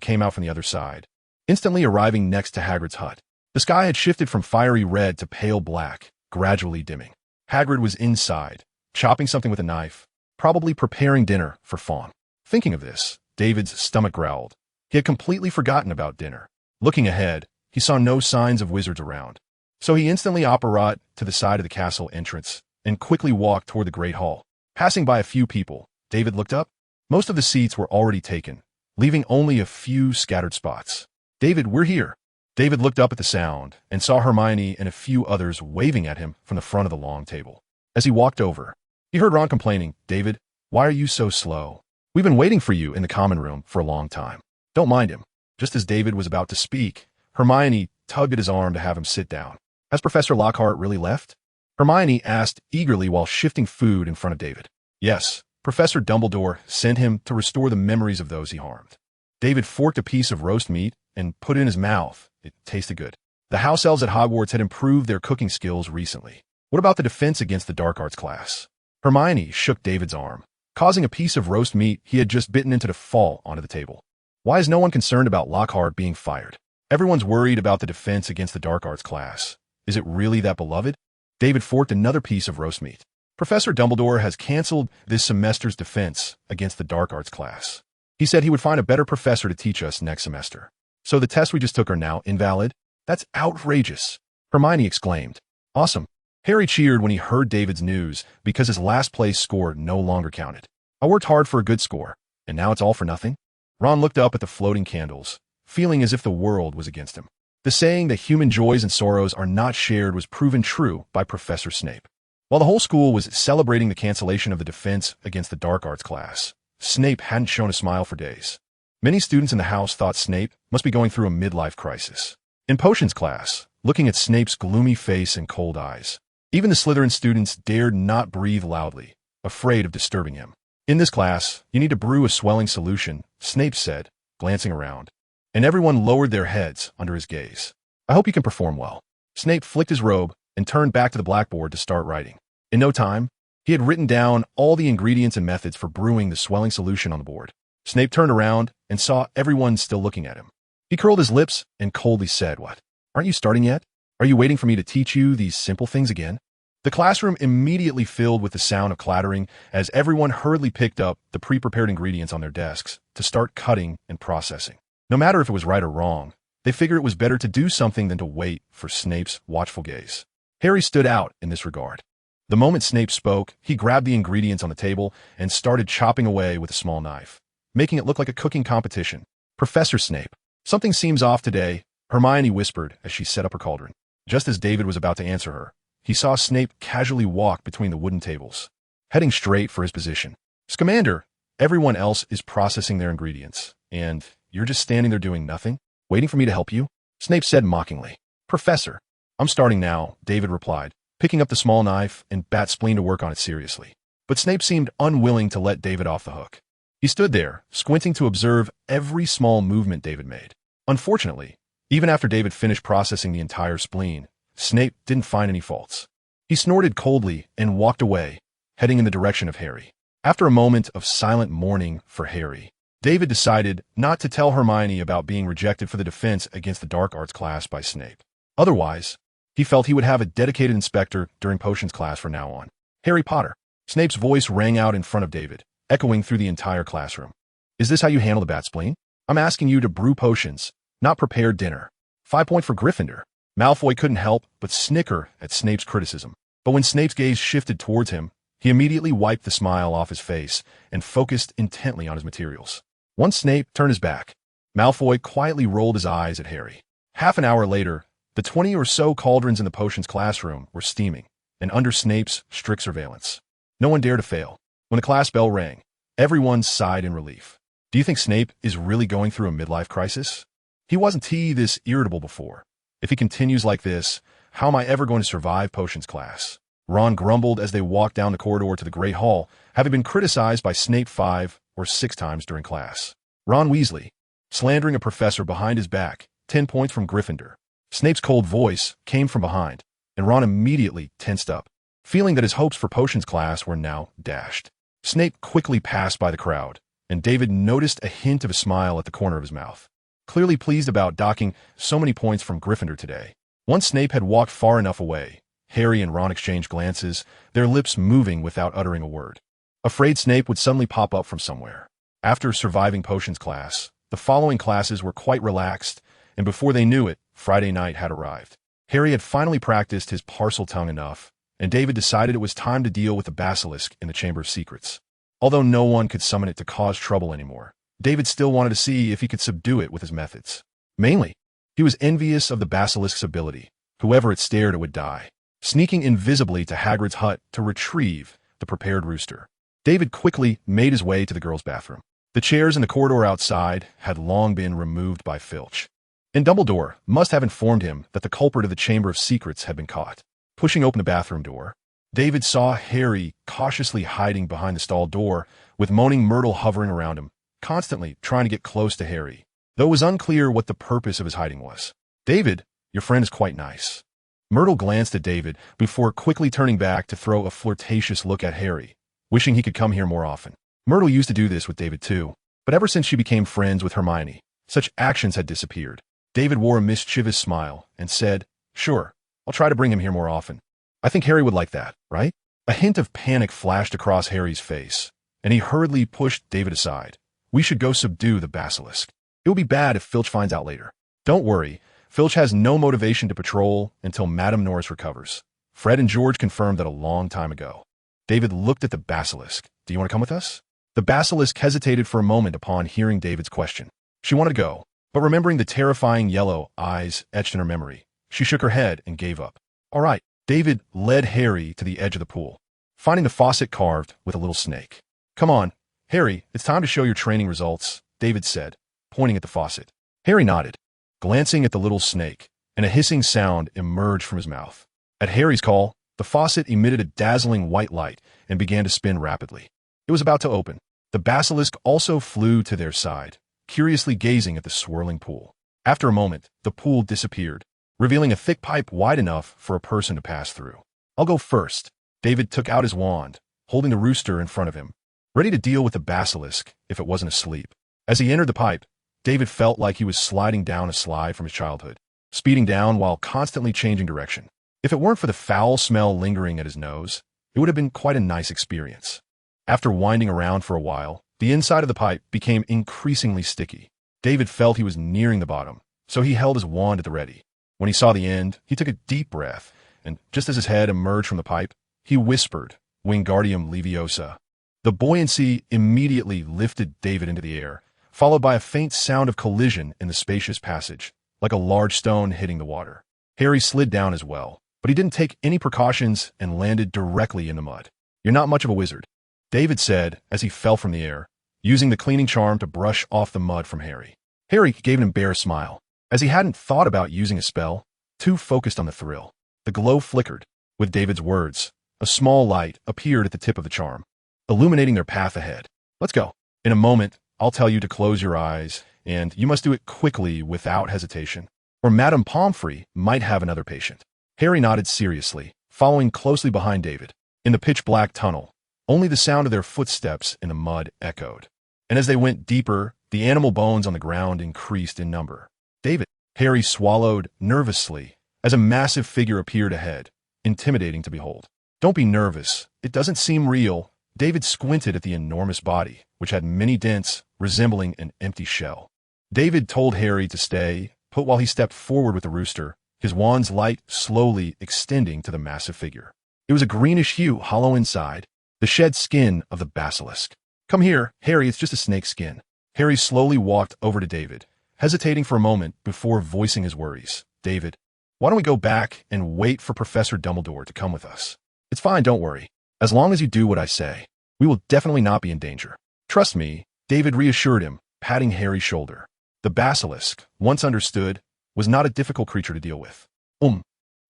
came out from the other side, instantly arriving next to Hagrid's hut. The sky had shifted from fiery red to pale black, gradually dimming. Hagrid was inside, chopping something with a knife, probably preparing dinner for Fawn. Thinking of this, David's stomach growled. He had completely forgotten about dinner. Looking ahead, he saw no signs of wizards around, so he instantly apparat to the side of the castle entrance and quickly walked toward the Great Hall. Passing by a few people, David looked up. Most of the seats were already taken, leaving only a few scattered spots. "David, we're here." David looked up at the sound and saw Hermione and a few others waving at him from the front of the long table. As he walked over, he heard Ron complaining, "David, why are you so slow? We've been waiting for you in the common room for a long time. Don't mind him." Just as David was about to speak, Hermione tugged at his arm to have him sit down. "Has Professor Lockhart really left?" Hermione asked eagerly while shifting food in front of David. "Yes, Professor Dumbledore sent him to restore the memories of those he harmed." David forked a piece of roast meat and put it in his mouth. It tasted good. The house elves at Hogwarts had improved their cooking skills recently. "What about the defense against the dark arts class?" Hermione shook David's arm, causing a piece of roast meat he had just bitten into to fall onto the table. "Why is no one concerned about Lockhart being fired? Everyone's worried about the defense against the dark arts class. Is it really that beloved?" David forked another piece of roast meat. "Professor Dumbledore has canceled this semester's defense against the dark arts class. He said he would find a better professor to teach us next semester. So the tests we just took are now invalid? That's outrageous," Hermione exclaimed. "Awesome." Harry cheered when he heard David's news because his last place score no longer counted. "I worked hard for a good score, and now it's all for nothing?" Ron looked up at the floating candles, feeling as if the world was against him. The saying that human joys and sorrows are not shared was proven true by Professor Snape. While the whole school was celebrating the cancellation of the defense against the dark arts class, Snape hadn't shown a smile for days. Many students in the house thought Snape must be going through a midlife crisis. In potions class, looking at Snape's gloomy face and cold eyes, even the Slytherin students dared not breathe loudly, afraid of disturbing him. "In this class, you need to brew a swelling solution," Snape said, glancing around, and everyone lowered their heads under his gaze. "I hope you can perform well." Snape flicked his robe and turned back to the blackboard to start writing. In no time, he had written down all the ingredients and methods for brewing the swelling solution on the board. Snape turned around and saw everyone still looking at him. He curled his lips and coldly said, "What? Aren't you starting yet? Are you waiting for me to teach you these simple things again?" The classroom immediately filled with the sound of clattering as everyone hurriedly picked up the pre-prepared ingredients on their desks to start cutting and processing. No matter if it was right or wrong, they figured it was better to do something than to wait for Snape's watchful gaze. Harry stood out in this regard. The moment Snape spoke, he grabbed the ingredients on the table and started chopping away with a small knife, making it look like a cooking competition. "Professor Snape, something seems off today," Hermione whispered as she set up her cauldron. Just as David was about to answer her, he saw Snape casually walk between the wooden tables, heading straight for his position. "Scamander, everyone else is processing their ingredients, and you're just standing there doing nothing, waiting for me to help you?" Snape said mockingly. "Professor, I'm starting now," David replied, picking up the small knife and bat-spleen to work on it seriously. But Snape seemed unwilling to let David off the hook. He stood there, squinting to observe every small movement David made. Unfortunately, even after David finished processing the entire spleen, Snape didn't find any faults. He snorted coldly and walked away, heading in the direction of Harry. After a moment of silent mourning for Harry, David decided not to tell Hermione about being rejected for the defense against the dark arts class by Snape. Otherwise, he felt he would have a dedicated inspector during potions class from now on. "Harry Potter." Snape's voice rang out in front of David, echoing through the entire classroom. "Is this how you handle the bat spleen? I'm asking you to brew potions, not prepare dinner." 5 point for Gryffindor. Malfoy couldn't help but snicker at Snape's criticism. But when Snape's gaze shifted towards him, he immediately wiped the smile off his face and focused intently on his materials. Once Snape turned his back, Malfoy quietly rolled his eyes at Harry. Half an hour later, the 20 or so cauldrons in the potions classroom were steaming, and under Snape's strict surveillance. No one dared to fail. When the class bell rang, everyone sighed in relief. Do you think Snape is really going through a midlife crisis? He wasn't this irritable before. If he continues like this, how am I ever going to survive potions class? Ron grumbled as they walked down the corridor to the Great Hall, having been criticized by Snape 5 or 6 times during class. Ron Weasley, slandering a professor behind his back, 10 points from Gryffindor. Snape's cold voice came from behind, and Ron immediately tensed up, feeling that his hopes for potions class were now dashed. Snape quickly passed by the crowd, and David noticed a hint of a smile at the corner of his mouth, clearly pleased about docking so many points from Gryffindor today. Once Snape had walked far enough away, Harry and Ron exchanged glances, their lips moving without uttering a word, afraid Snape would suddenly pop up from somewhere. After surviving potions class, the following classes were quite relaxed, and before they knew it, Friday night had arrived. Harry had finally practiced his Parseltongue enough, and David decided it was time to deal with the basilisk in the Chamber of Secrets. Although no one could summon it to cause trouble anymore, David still wanted to see if he could subdue it with his methods. Mainly, He was envious of the basilisk's ability. Whoever it stared at would die. Sneaking invisibly to Hagrid's hut to retrieve the prepared rooster, David quickly made his way to the girls' bathroom. The chairs in the corridor outside had long been removed by Filch, and Dumbledore must have informed him that the culprit of the Chamber of Secrets had been caught. Pushing open the bathroom door, David saw Harry cautiously hiding behind the stall door, with moaning Myrtle hovering around him, constantly trying to get close to Harry, though it was unclear what the purpose of his hiding was. "David, your friend is quite nice." Myrtle glanced at David before quickly turning back to throw a flirtatious look at Harry, wishing he could come here more often. Myrtle used to do this with David too, but ever since she became friends with Hermione, such actions had disappeared. David wore a mischievous smile and said, "Sure, I'll try to bring him here more often. I think Harry would like that, right?" A hint of panic flashed across Harry's face, and he hurriedly pushed David aside. "We should go subdue the basilisk. It will be bad if Filch finds out later." "Don't worry, Filch has no motivation to patrol until Madame Norris recovers. Fred and George confirmed that a long time ago." David looked at the basilisk. "Do you want to come with us?" The basilisk hesitated for a moment upon hearing David's question. She wanted to go, but remembering the terrifying yellow eyes etched in her memory, she shook her head and gave up. "All right." David led Harry to the edge of the pool, finding the faucet carved with a little snake. "Come on, Harry, it's time to show your training results," David said, pointing at the faucet. Harry nodded, glancing at the little snake, and a hissing sound emerged from his mouth. At Harry's call, the faucet emitted a dazzling white light and began to spin rapidly. It was about to open. The basilisk also flew to their side, curiously gazing at the swirling pool. After a moment, the pool disappeared, revealing a thick pipe wide enough for a person to pass through. "I'll go first." David took out his wand, holding the rooster in front of him, ready to deal with the basilisk if it wasn't asleep. As he entered the pipe, David felt like he was sliding down a slide from his childhood, speeding down while constantly changing direction. If it weren't for the foul smell lingering at his nose, it would have been quite a nice experience. After winding around for a while, the inside of the pipe became increasingly sticky. David felt he was nearing the bottom, so he held his wand at the ready. When he saw the end, he took a deep breath, and just as his head emerged from the pipe, he whispered, "Wingardium Leviosa." The buoyancy immediately lifted David into the air, followed by a faint sound of collision in the spacious passage, like a large stone hitting the water. Harry slid down as well, but he didn't take any precautions and landed directly in the mud. "You're not much of a wizard," David said as he fell from the air, using the cleaning charm to brush off the mud from Harry. Harry gave an embarrassed smile, as he hadn't thought about using a spell, too focused on the thrill. The glow flickered. With David's words, a small light appeared at the tip of the charm, illuminating their path ahead. "Let's go. In a moment, I'll tell you to close your eyes, and you must do it quickly without hesitation, or Madame Pomfrey might have another patient." Harry nodded seriously, following closely behind David. In the pitch-black tunnel, only the sound of their footsteps in the mud echoed. And as they went deeper, the animal bones on the ground increased in number. "David," Harry swallowed nervously as a massive figure appeared ahead, intimidating to behold. "Don't be nervous. It doesn't seem real." David squinted at the enormous body, which had many dents resembling an empty shell. David told Harry to stay put while he stepped forward with the rooster, his wand's light slowly extending to the massive figure. It was a greenish hue, hollow inside, the shed skin of the basilisk. "Come here, Harry, it's just a snake skin." Harry slowly walked over to David, hesitating for a moment before voicing his worries. "David, why don't we go back and wait for Professor Dumbledore to come with us?" "It's fine, don't worry. As long as you do what I say, we will definitely not be in danger." "Trust me," David reassured him, patting Harry's shoulder. The basilisk, once understood, was not a difficult creature to deal with.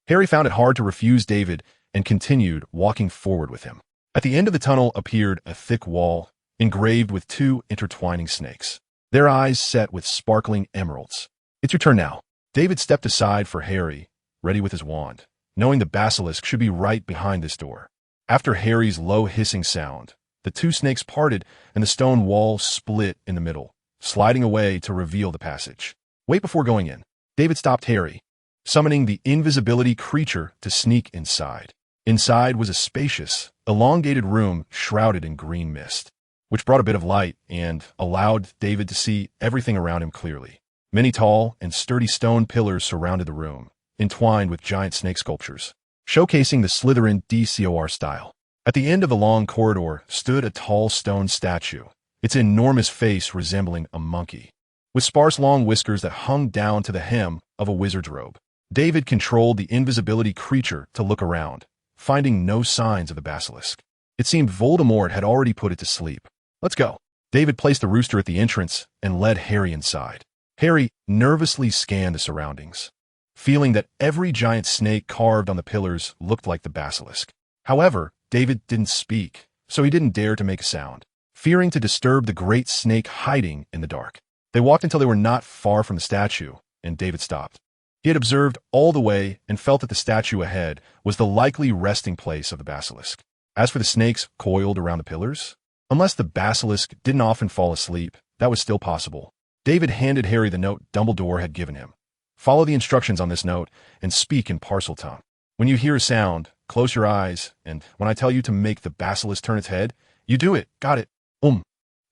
Harry found it hard to refuse David and continued walking forward with him. At the end of the tunnel appeared a thick wall, engraved with two intertwining snakes, their eyes set with sparkling emeralds. "It's your turn now." David stepped aside for Harry, ready with his wand, knowing the basilisk should be right behind this door. After Harry's low hissing sound, the two snakes parted and the stone wall split in the middle, sliding away to reveal the passage. "Wait before going in." David stopped Harry, summoning the invisibility creature to sneak inside. Inside was a spacious, elongated room shrouded in green mist, which brought a bit of light and allowed David to see everything around him clearly. Many tall and sturdy stone pillars surrounded the room, entwined with giant snake sculptures, showcasing the Slytherin DCOR style. At the end of the long corridor stood a tall stone statue, its enormous face resembling a monkey. with sparse long whiskers that hung down to the hem of a wizard's robe. David controlled the invisibility creature to look around, finding no signs of the basilisk. It seemed Voldemort had already put it to sleep. "Let's go." David placed the rooster at the entrance and led Harry inside. Harry nervously scanned the surroundings, feeling that every giant snake carved on the pillars looked like the basilisk. However, David didn't speak, so he didn't dare to make a sound, fearing to disturb the great snake hiding in the dark. They walked until they were not far from the statue, and David stopped. He had observed all the way and felt that the statue ahead was the likely resting place of the basilisk. As for the snakes coiled around the pillars, unless the basilisk didn't often fall asleep, that was still possible. David handed Harry the note Dumbledore had given him. "Follow the instructions on this note and speak in Parseltongue. When you hear a sound, close your eyes, and when I tell you to make the basilisk turn its head, you do it. Got it?"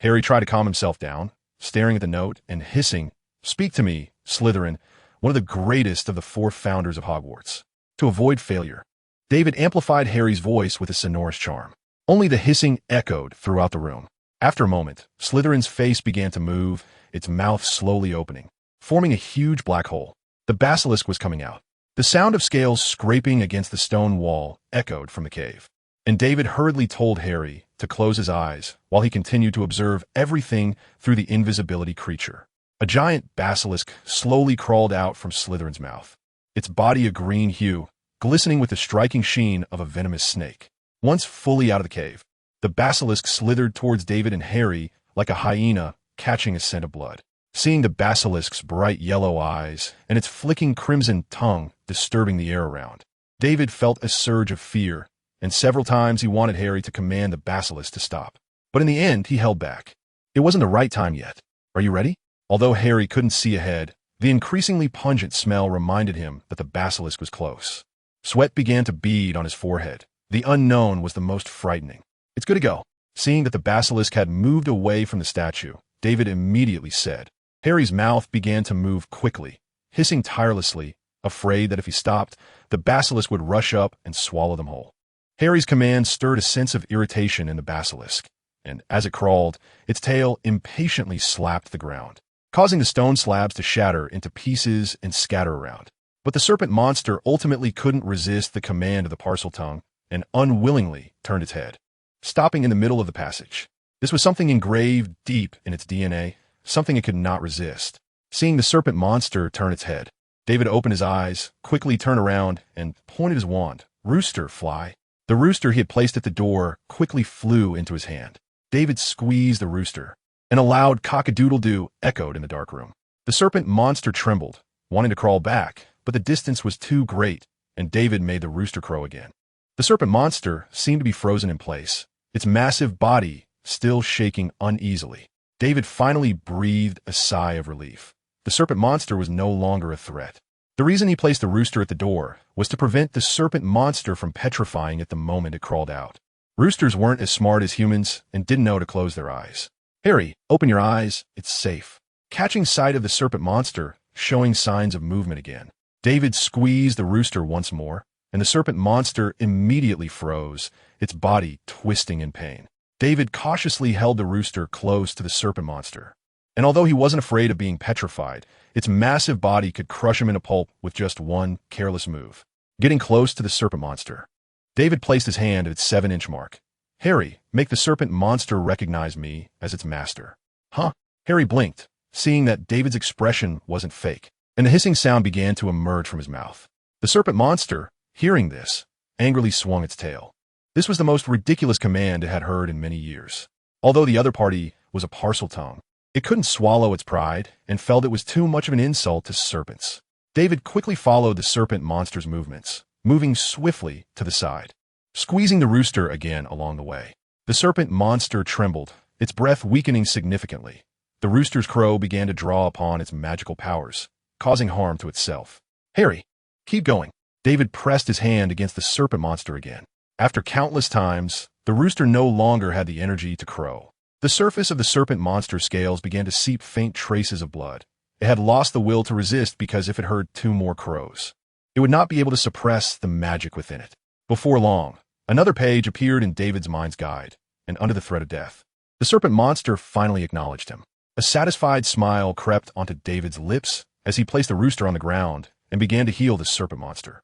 Harry tried to calm himself down, staring at the note and hissing, "Speak to me, Slytherin, one of the greatest of the 4 founders of Hogwarts." To avoid failure, David amplified Harry's voice with a sonorous charm. Only the hissing echoed throughout the room. After a moment, Slytherin's face began to move, its mouth slowly opening, forming a huge black hole. The basilisk was coming out. The sound of scales scraping against the stone wall echoed from the cave, and David hurriedly told Harry to close his eyes while he continued to observe everything through the invisibility creature. A giant basilisk slowly crawled out from Slytherin's mouth, its body a green hue, glistening with the striking sheen of a venomous snake. Once fully out of the cave, the basilisk slithered towards David and Harry like a hyena catching a scent of blood. Seeing the basilisk's bright yellow eyes and its flicking crimson tongue disturbing the air around, David felt a surge of fear, and several times he wanted Harry to command the basilisk to stop. But in the end, he held back. It wasn't the right time yet. "Are you ready?" Although Harry couldn't see ahead, the increasingly pungent smell reminded him that the basilisk was close. Sweat began to bead on his forehead. The unknown was the most frightening. "It's good to go." Seeing that the basilisk had moved away from the statue, David immediately said. Harry's mouth began to move quickly, hissing tirelessly, afraid that if he stopped, the basilisk would rush up and swallow them whole. Harry's command stirred a sense of irritation in the basilisk, and as it crawled, its tail impatiently slapped the ground, causing the stone slabs to shatter into pieces and scatter around. But the serpent monster ultimately couldn't resist the command of the Parseltongue and unwillingly turned its head, stopping in the middle of the passage. This was something engraved deep in its DNA, something it could not resist. Seeing the serpent monster turn its head, David opened his eyes, quickly turned around, and pointed his wand. "Rooster, fly." The rooster he had placed at the door quickly flew into his hand. David squeezed the rooster, and a loud cock-a-doodle-doo echoed in the dark room. The serpent monster trembled, wanting to crawl back, but the distance was too great, and David made the rooster crow again. The serpent monster seemed to be frozen in place, its massive body still shaking uneasily. David finally breathed a sigh of relief. The serpent monster was no longer a threat. The reason he placed the rooster at the door was to prevent the serpent monster from petrifying at the moment it crawled out. Roosters weren't as smart as humans and didn't know to close their eyes. "Harry, open your eyes. It's safe." Catching sight of the serpent monster, showing signs of movement again, David squeezed the rooster once more, and the serpent monster immediately froze, its body twisting in pain. David cautiously held the rooster close to the serpent monster, and although he wasn't afraid of being petrified, its massive body could crush him into pulp with just one careless move. Getting close to the serpent monster, David placed his hand at its 7-inch mark. "Harry, make the serpent monster recognize me as its master." "Huh?" Harry blinked, seeing that David's expression wasn't fake, and the hissing sound began to emerge from his mouth. The serpent monster, hearing this, angrily swung its tail. This was the most ridiculous command it had heard in many years. Although the other party was a Parseltongue, it couldn't swallow its pride and felt it was too much of an insult to serpents. David quickly followed the serpent monster's movements, moving swiftly to the side, squeezing the rooster again along the way. The serpent monster trembled, its breath weakening significantly. The rooster's crow began to draw upon its magical powers, causing harm to itself. "Harry, keep going." David pressed his hand against the serpent monster again. After countless times, the rooster no longer had the energy to crow. The surface of the serpent monster's scales began to seep faint traces of blood. It had lost the will to resist because if it heard 2 more crows, it would not be able to suppress the magic within it. Before long, another page appeared in David's mind's guide, and under the threat of death, the serpent monster finally acknowledged him. A satisfied smile crept onto David's lips as he placed the rooster on the ground and began to heal the serpent monster.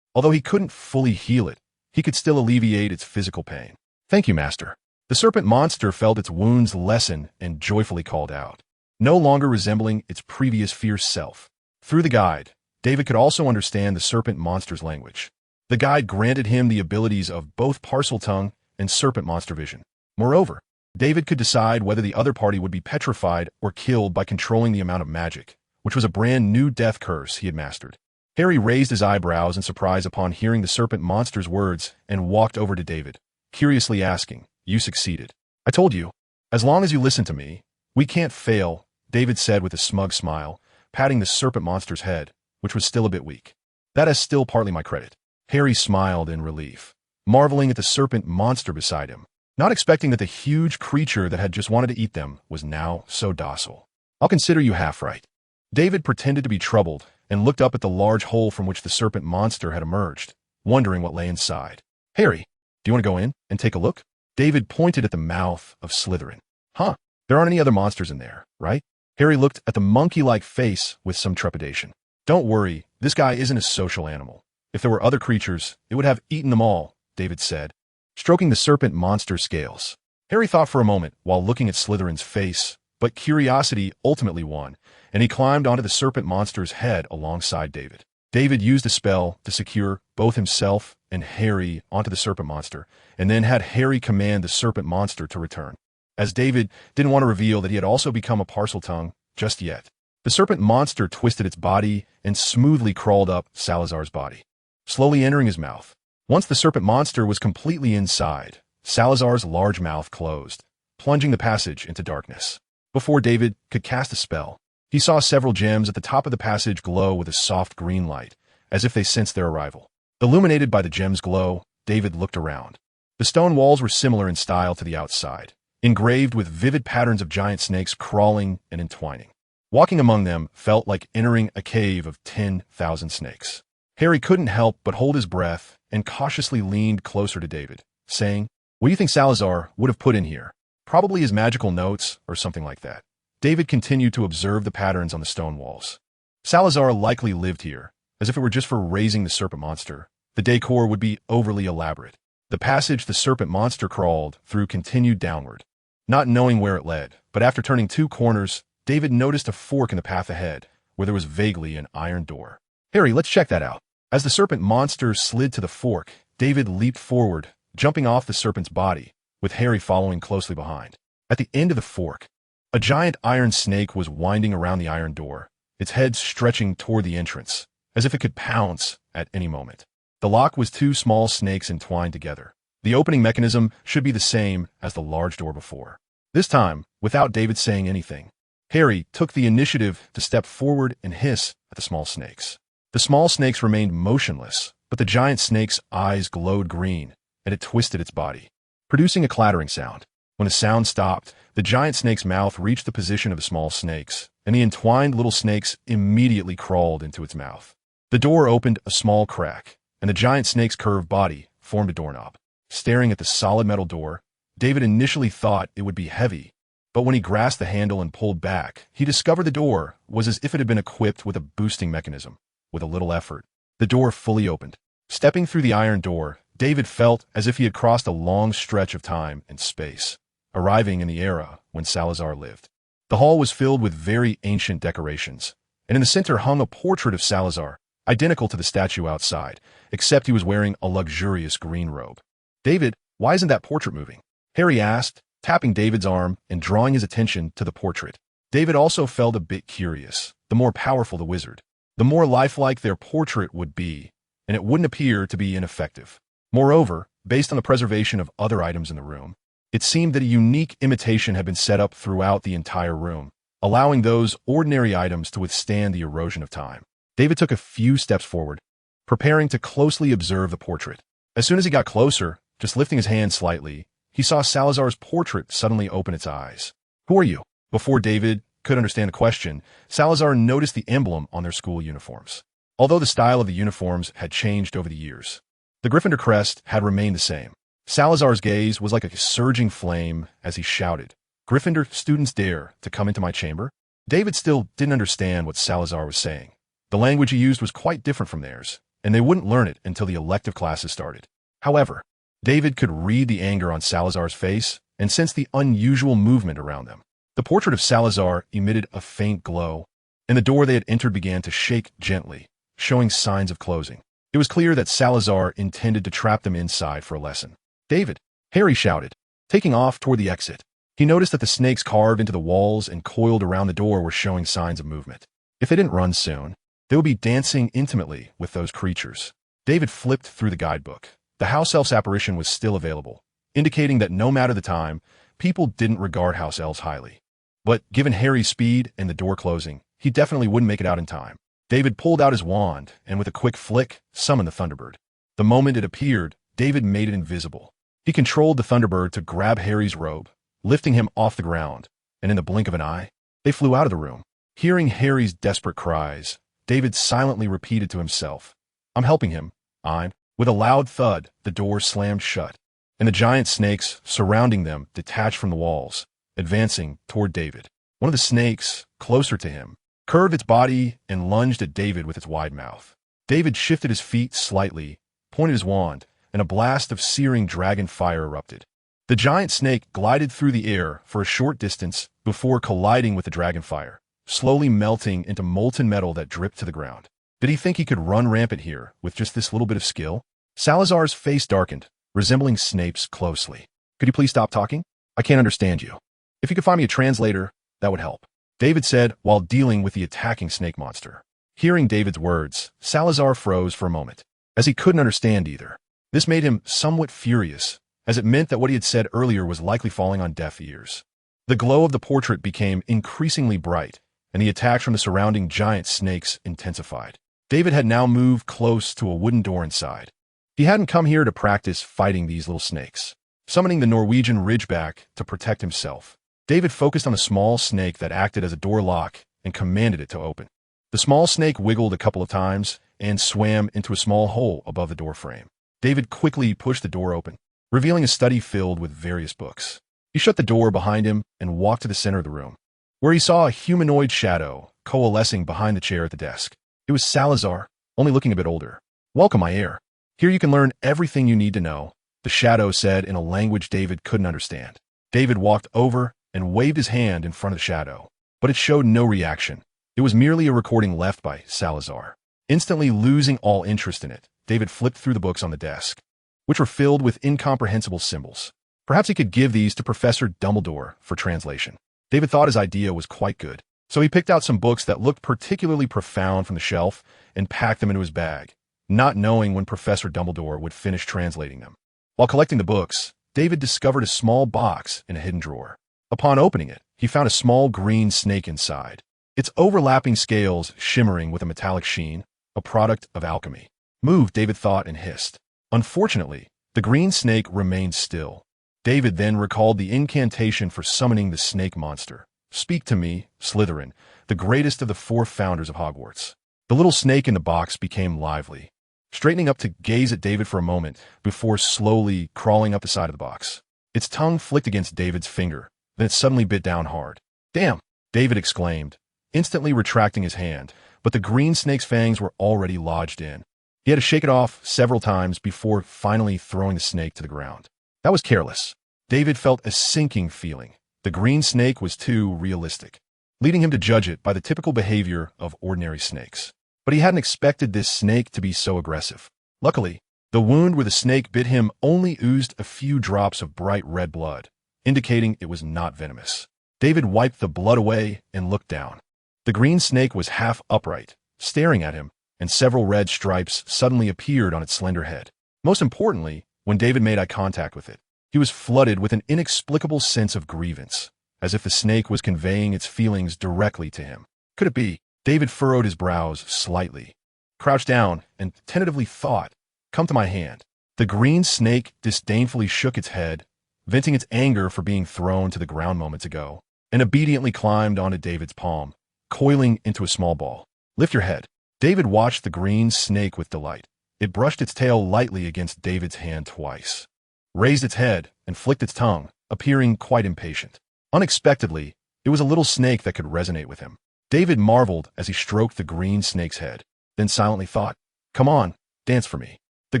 Although he couldn't fully heal it, he could still alleviate its physical pain. "Thank you, Master." The serpent monster felt its wounds lessen and joyfully called out, no longer resembling its previous fierce self. Through the guide, David could also understand the serpent monster's language. The guide granted him the abilities of both Parseltongue and serpent monster vision. Moreover, David could decide whether the other party would be petrified or killed by controlling the amount of magic, which was a brand new death curse he had mastered. Harry raised his eyebrows in surprise upon hearing the serpent monster's words and walked over to David, curiously asking, "You succeeded." "I told you. As long as you listen to me, we can't fail," David said with a smug smile, patting the serpent monster's head, which was still a bit weak. "That is still partly my credit." Harry smiled in relief, marveling at the serpent monster beside him, not expecting that the huge creature that had just wanted to eat them was now so docile. "I'll consider you half right." David pretended to be troubled and looked up at the large hole from which the serpent monster had emerged, wondering what lay inside. "Harry, do you want to go in and take a look?" David pointed at the mouth of Slytherin. "Huh, there aren't any other monsters in there, right?" Harry looked at the monkey-like face with some trepidation. "Don't worry, this guy isn't a social animal. If there were other creatures, it would have eaten them all," David said, stroking the serpent monster's scales. Harry thought for a moment while looking at Slytherin's face, but curiosity ultimately won, and he climbed onto the serpent monster's head alongside David. David used a spell to secure both himself and Harry onto the serpent monster, and then had Harry command the serpent monster to return, as David didn't want to reveal that he had also become a Parseltongue just yet. The serpent monster twisted its body and smoothly crawled up Salazar's body, slowly entering his mouth. Once the serpent monster was completely inside, Salazar's large mouth closed, plunging the passage into darkness. Before David could cast a spell, he saw several gems at the top of the passage glow with a soft green light, as if they sensed their arrival. Illuminated by the gems' glow, David looked around. The stone walls were similar in style to the outside, engraved with vivid patterns of giant snakes crawling and entwining. Walking among them felt like entering a cave of 10,000 snakes. Harry couldn't help but hold his breath and cautiously leaned closer to David, saying, "What do you think Salazar would have put in here? Probably his magical notes or something like that." David continued to observe the patterns on the stone walls. Salazar likely lived here, as if it were just for raising the serpent monster. The decor would be overly elaborate. The passage the serpent monster crawled through continued downward, not knowing where it led, but after turning 2 corners, David noticed a fork in the path ahead, where there was vaguely an iron door. "Harry, let's check that out." As the serpent monster slid to the fork, David leaped forward, jumping off the serpent's body, with Harry following closely behind. At the end of the fork, a giant iron snake was winding around the iron door, its head stretching toward the entrance, as if it could pounce at any moment. The lock was 2 small snakes entwined together. The opening mechanism should be the same as the large door before. This time, without David saying anything, Harry took the initiative to step forward and hiss at the small snakes. The small snakes remained motionless, but the giant snake's eyes glowed green, and it twisted its body, producing a clattering sound. When the sound stopped, the giant snake's mouth reached the position of the small snakes, and the entwined little snakes immediately crawled into its mouth. The door opened a small crack, and the giant snake's curved body formed a doorknob. Staring at the solid metal door, David initially thought it would be heavy, but when he grasped the handle and pulled back, he discovered the door was as if it had been equipped with a boosting mechanism. With a little effort, the door fully opened. Stepping through the iron door, David felt as if he had crossed a long stretch of time and space, arriving in the era when Salazar lived. The hall was filled with very ancient decorations, and in the center hung a portrait of Salazar, identical to the statue outside, except he was wearing a luxurious green robe. "David, why isn't that portrait moving?" Harry asked, tapping David's arm and drawing his attention to the portrait. David also felt a bit curious. The more powerful the wizard, the more lifelike their portrait would be, and it wouldn't appear to be ineffective. Moreover, based on the preservation of other items in the room, it seemed that a unique imitation had been set up throughout the entire room, allowing those ordinary items to withstand the erosion of time. David took a few steps forward, preparing to closely observe the portrait. As soon as he got closer, just lifting his hand slightly, he saw Salazar's portrait suddenly open its eyes. "Who are you?" Before David could understand the question, Salazar noticed the emblem on their school uniforms. Although the style of the uniforms had changed over the years, the Gryffindor crest had remained the same. Salazar's gaze was like a surging flame as he shouted, Gryffindor students dare to come into my chamber? David still didn't understand what Salazar was saying. The language he used was quite different from theirs, and they wouldn't learn it until the elective classes started. However, David could read the anger on Salazar's face and sense the unusual movement around them. The portrait of Salazar emitted a faint glow, and the door they had entered began to shake gently, showing signs of closing. It was clear that Salazar intended to trap them inside for a lesson. "David!" Harry shouted, taking off toward the exit. He noticed that the snakes carved into the walls and coiled around the door were showing signs of movement. If they didn't run soon, they would be dancing intimately with those creatures. David flipped through the guidebook. The house elf's apparition was still available, indicating that no matter the time, people didn't regard house elves highly. But given Harry's speed and the door closing, he definitely wouldn't make it out in time. David pulled out his wand and with a quick flick, summoned the thunderbird. The moment it appeared, David made it invisible. He controlled the thunderbird to grab Harry's robe, lifting him off the ground, and in the blink of an eye, they flew out of the room. Hearing Harry's desperate cries, David silently repeated to himself, "I'm helping him. I'm..." With a loud thud, the door slammed shut, and the giant snakes surrounding them detached from the walls, advancing toward David. One of the snakes, closer to him, curved its body and lunged at David with its wide mouth. David shifted his feet slightly, pointed his wand, and a blast of searing dragon fire erupted. The giant snake glided through the air for a short distance before colliding with the dragon fire, slowly melting into molten metal that dripped to the ground. Did he think he could run rampant here with just this little bit of skill? Salazar's face darkened, resembling Snape's closely. "Could you please stop talking? I can't understand you. If you could find me a translator, that would help," David said while dealing with the attacking snake monster. Hearing David's words, Salazar froze for a moment, as he couldn't understand either. This made him somewhat furious, as it meant that what he had said earlier was likely falling on deaf ears. The glow of the portrait became increasingly bright, and the attacks from the surrounding giant snakes intensified. David had now moved close to a wooden door inside. He hadn't come here to practice fighting these little snakes. Summoning the Norwegian Ridgeback to protect himself, David focused on a small snake that acted as a door lock and commanded it to open. The small snake wiggled a couple of times and swam into a small hole above the door frame. David quickly pushed the door open, revealing a study filled with various books. He shut the door behind him and walked to the center of the room, where he saw a humanoid shadow coalescing behind the chair at the desk. It was Salazar, only looking a bit older. "Welcome, my heir. Here you can learn everything you need to know," the shadow said in a language David couldn't understand. David walked over and waved his hand in front of the shadow, but it showed no reaction. It was merely a recording left by Salazar. Instantly losing all interest in it, David flipped through the books on the desk, which were filled with incomprehensible symbols. Perhaps he could give these to Professor Dumbledore for translation. David thought his idea was quite good, so he picked out some books that looked particularly profound from the shelf and packed them into his bag, not knowing when Professor Dumbledore would finish translating them. While collecting the books, David discovered a small box in a hidden drawer. Upon opening it, he found a small green snake inside, its overlapping scales shimmering with a metallic sheen, a product of alchemy. "Move," David thought and hissed. Unfortunately, the green snake remained still. David then recalled the incantation for summoning the snake monster. "Speak to me, Slytherin, the greatest of the 4 founders of Hogwarts." The little snake in the box became lively, straightening up to gaze at David for a moment before slowly crawling up the side of the box. Its tongue flicked against David's finger, then it suddenly bit down hard. "Damn!" David exclaimed, instantly retracting his hand, but the green snake's fangs were already lodged in. He had to shake it off several times before finally throwing the snake to the ground. That was careless. David felt a sinking feeling. The green snake was too realistic, leading him to judge it by the typical behavior of ordinary snakes. But he hadn't expected this snake to be so aggressive. Luckily, the wound where the snake bit him only oozed a few drops of bright red blood, indicating it was not venomous. David wiped the blood away and looked down. The green snake was half upright, staring at him, and several red stripes suddenly appeared on its slender head. Most importantly, when David made eye contact with it, he was flooded with an inexplicable sense of grievance, as if the snake was conveying its feelings directly to him. Could it be? David furrowed his brows slightly, crouched down, and tentatively thought, "Come to my hand." The green snake disdainfully shook its head, venting its anger for being thrown to the ground moments ago, and obediently climbed onto David's palm, coiling into a small ball. "Lift your head." David watched the green snake with delight. It brushed its tail lightly against David's hand twice, raised its head, and flicked its tongue, appearing quite impatient. Unexpectedly, it was a little snake that could resonate with him. David marveled as he stroked the green snake's head, then silently thought, "Come on, dance for me." The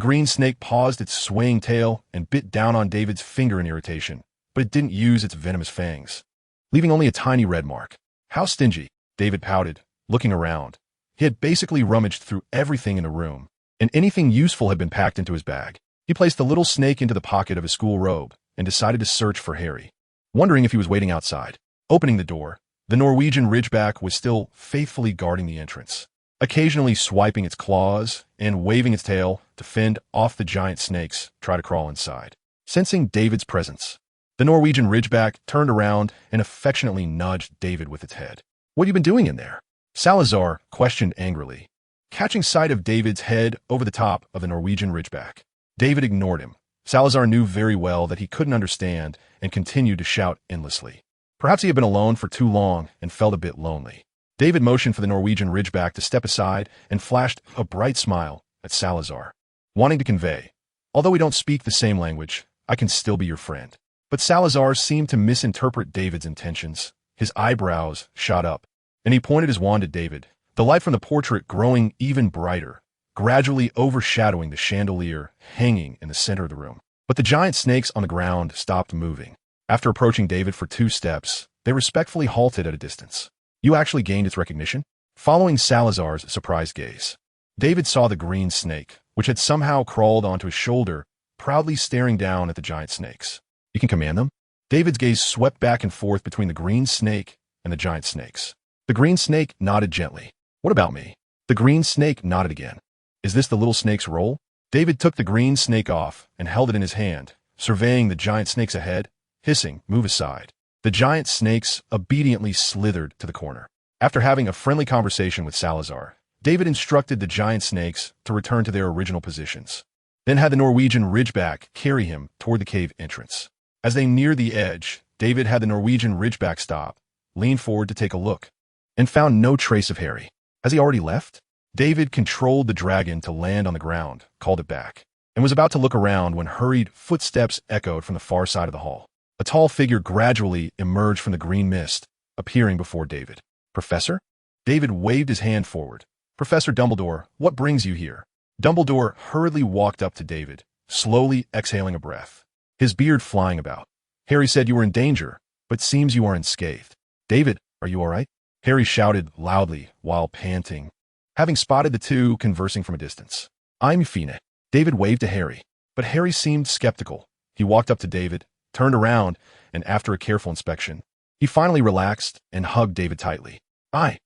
green snake paused its swaying tail and bit down on David's finger in irritation, but it didn't use its venomous fangs, leaving only a tiny red mark. "How stingy," David pouted, looking around. He had basically rummaged through everything in the room, and anything useful had been packed into his bag. He placed the little snake into the pocket of his school robe and decided to search for Harry, wondering if he was waiting outside. Opening the door, the Norwegian Ridgeback was still faithfully guarding the entrance, occasionally swiping its claws and waving its tail to fend off the giant snakes try to crawl inside. Sensing David's presence, the Norwegian Ridgeback turned around and affectionately nudged David with its head. "What have you been doing in there?" Salazar questioned angrily, catching sight of David's head over the top of the Norwegian Ridgeback. David ignored him. Salazar knew very well that he couldn't understand and continued to shout endlessly. Perhaps he had been alone for too long and felt a bit lonely. David motioned for the Norwegian Ridgeback to step aside and flashed a bright smile at Salazar, wanting to convey, "Although we don't speak the same language, I can still be your friend." But Salazar seemed to misinterpret David's intentions. His eyebrows shot up, and he pointed his wand at David, the light from the portrait growing even brighter, gradually overshadowing the chandelier hanging in the center of the room. But the giant snakes on the ground stopped moving. After approaching David for 2 steps, they respectfully halted at a distance. "You actually gained its recognition?" Following Salazar's surprised gaze, David saw the green snake, which had somehow crawled onto his shoulder, proudly staring down at the giant snakes. "You can command them?" David's gaze swept back and forth between the green snake and the giant snakes. The green snake nodded gently. "What about me?" The green snake nodded again. "Is this the little snake's role?" David took the green snake off and held it in his hand, surveying the giant snakes ahead, hissing, "Move aside." The giant snakes obediently slithered to the corner. After having a friendly conversation with Salazar, David instructed the giant snakes to return to their original positions, then had the Norwegian Ridgeback carry him toward the cave entrance. As they neared the edge, David had the Norwegian Ridgeback stop, lean forward to take a look, and found no trace of Harry. Has he already left? David controlled the dragon to land on the ground, called it back, and was about to look around when hurried footsteps echoed from the far side of the hall. A tall figure gradually emerged from the green mist, appearing before David. "Professor?" David waved his hand forward. "Professor Dumbledore, what brings you here?" Dumbledore hurriedly walked up to David, slowly exhaling a breath, his beard flying about. "Harry said you were in danger, but seems you are unscathed." "David, are you all right?" Harry shouted loudly while panting, having spotted the two conversing from a distance. "I'm fine." David waved to Harry, but Harry seemed skeptical. He walked up to David, turned around, and after a careful inspection, he finally relaxed and hugged David tightly. I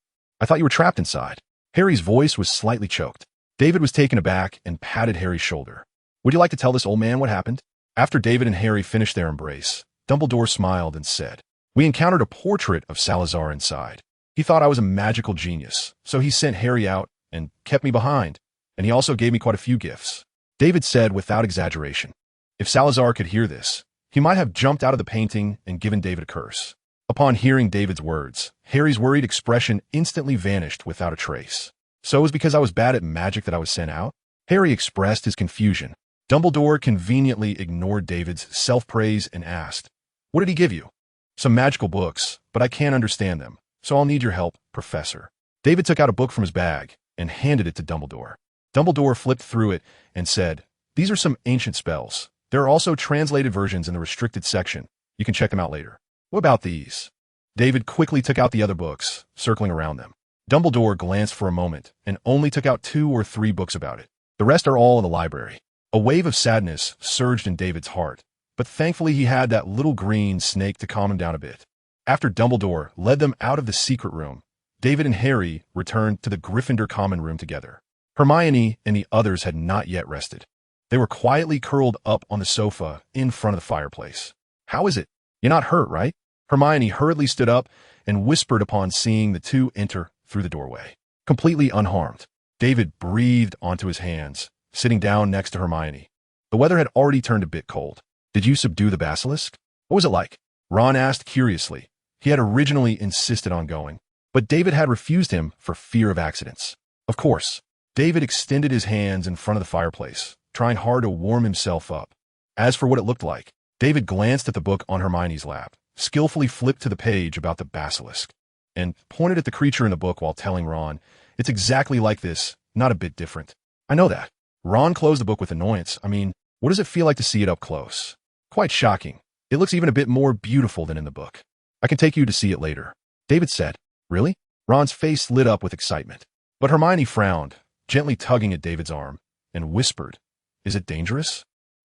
thought you were trapped inside." Harry's voice was slightly choked. David was taken aback and patted Harry's shoulder. "Would you like to tell this old man what happened?" After David and Harry finished their embrace, Dumbledore smiled and said, "We encountered a portrait of Salazar inside. He thought I was a magical genius, so he sent Harry out and kept me behind, and he also gave me quite a few gifts." David said without exaggeration. If Salazar could hear this, he might have jumped out of the painting and given David a curse. Upon hearing David's words, Harry's worried expression instantly vanished without a trace. "So it was because I was bad at magic that I was sent out?" Harry expressed his confusion. Dumbledore conveniently ignored David's self-praise and asked, "What did he give you?" "Some magical books, but I can't understand them, so I'll need your help, Professor." David took out a book from his bag and handed it to Dumbledore. Dumbledore flipped through it and said, "These are some ancient spells. There are also translated versions in the restricted section. You can check them out later." "What about these?" David quickly took out the other books, circling around them. Dumbledore glanced for a moment and only took out 2 or 3 books about it. "The rest are all in the library." A wave of sadness surged in David's heart, but thankfully he had that little green snake to calm him down a bit. After Dumbledore led them out of the secret room, David and Harry returned to the Gryffindor common room together. Hermione and the others had not yet rested. They were quietly curled up on the sofa in front of the fireplace. "How is it? You're not hurt, right?" Hermione hurriedly stood up and whispered upon seeing the two enter through the doorway. Completely unharmed, David breathed onto his hands, sitting down next to Hermione. The weather had already turned a bit cold. "Did you subdue the basilisk? What was it like?" Ron asked curiously. He had originally insisted on going, but David had refused him for fear of accidents. "Of course." David extended his hands in front of the fireplace, trying hard to warm himself up. As for what it looked like, David glanced at the book on Hermione's lap, skillfully flipped to the page about the basilisk, and pointed at the creature in the book while telling Ron, "It's exactly like this, not a bit different." "I know that." Ron closed the book with annoyance. "I mean, what does it feel like to see it up close?" "Quite shocking. It looks even a bit more beautiful than in the book." "I can take you to see it later," David said. "Really?" Ron's face lit up with excitement. But Hermione frowned, gently tugging at David's arm, and whispered, "Is it dangerous?"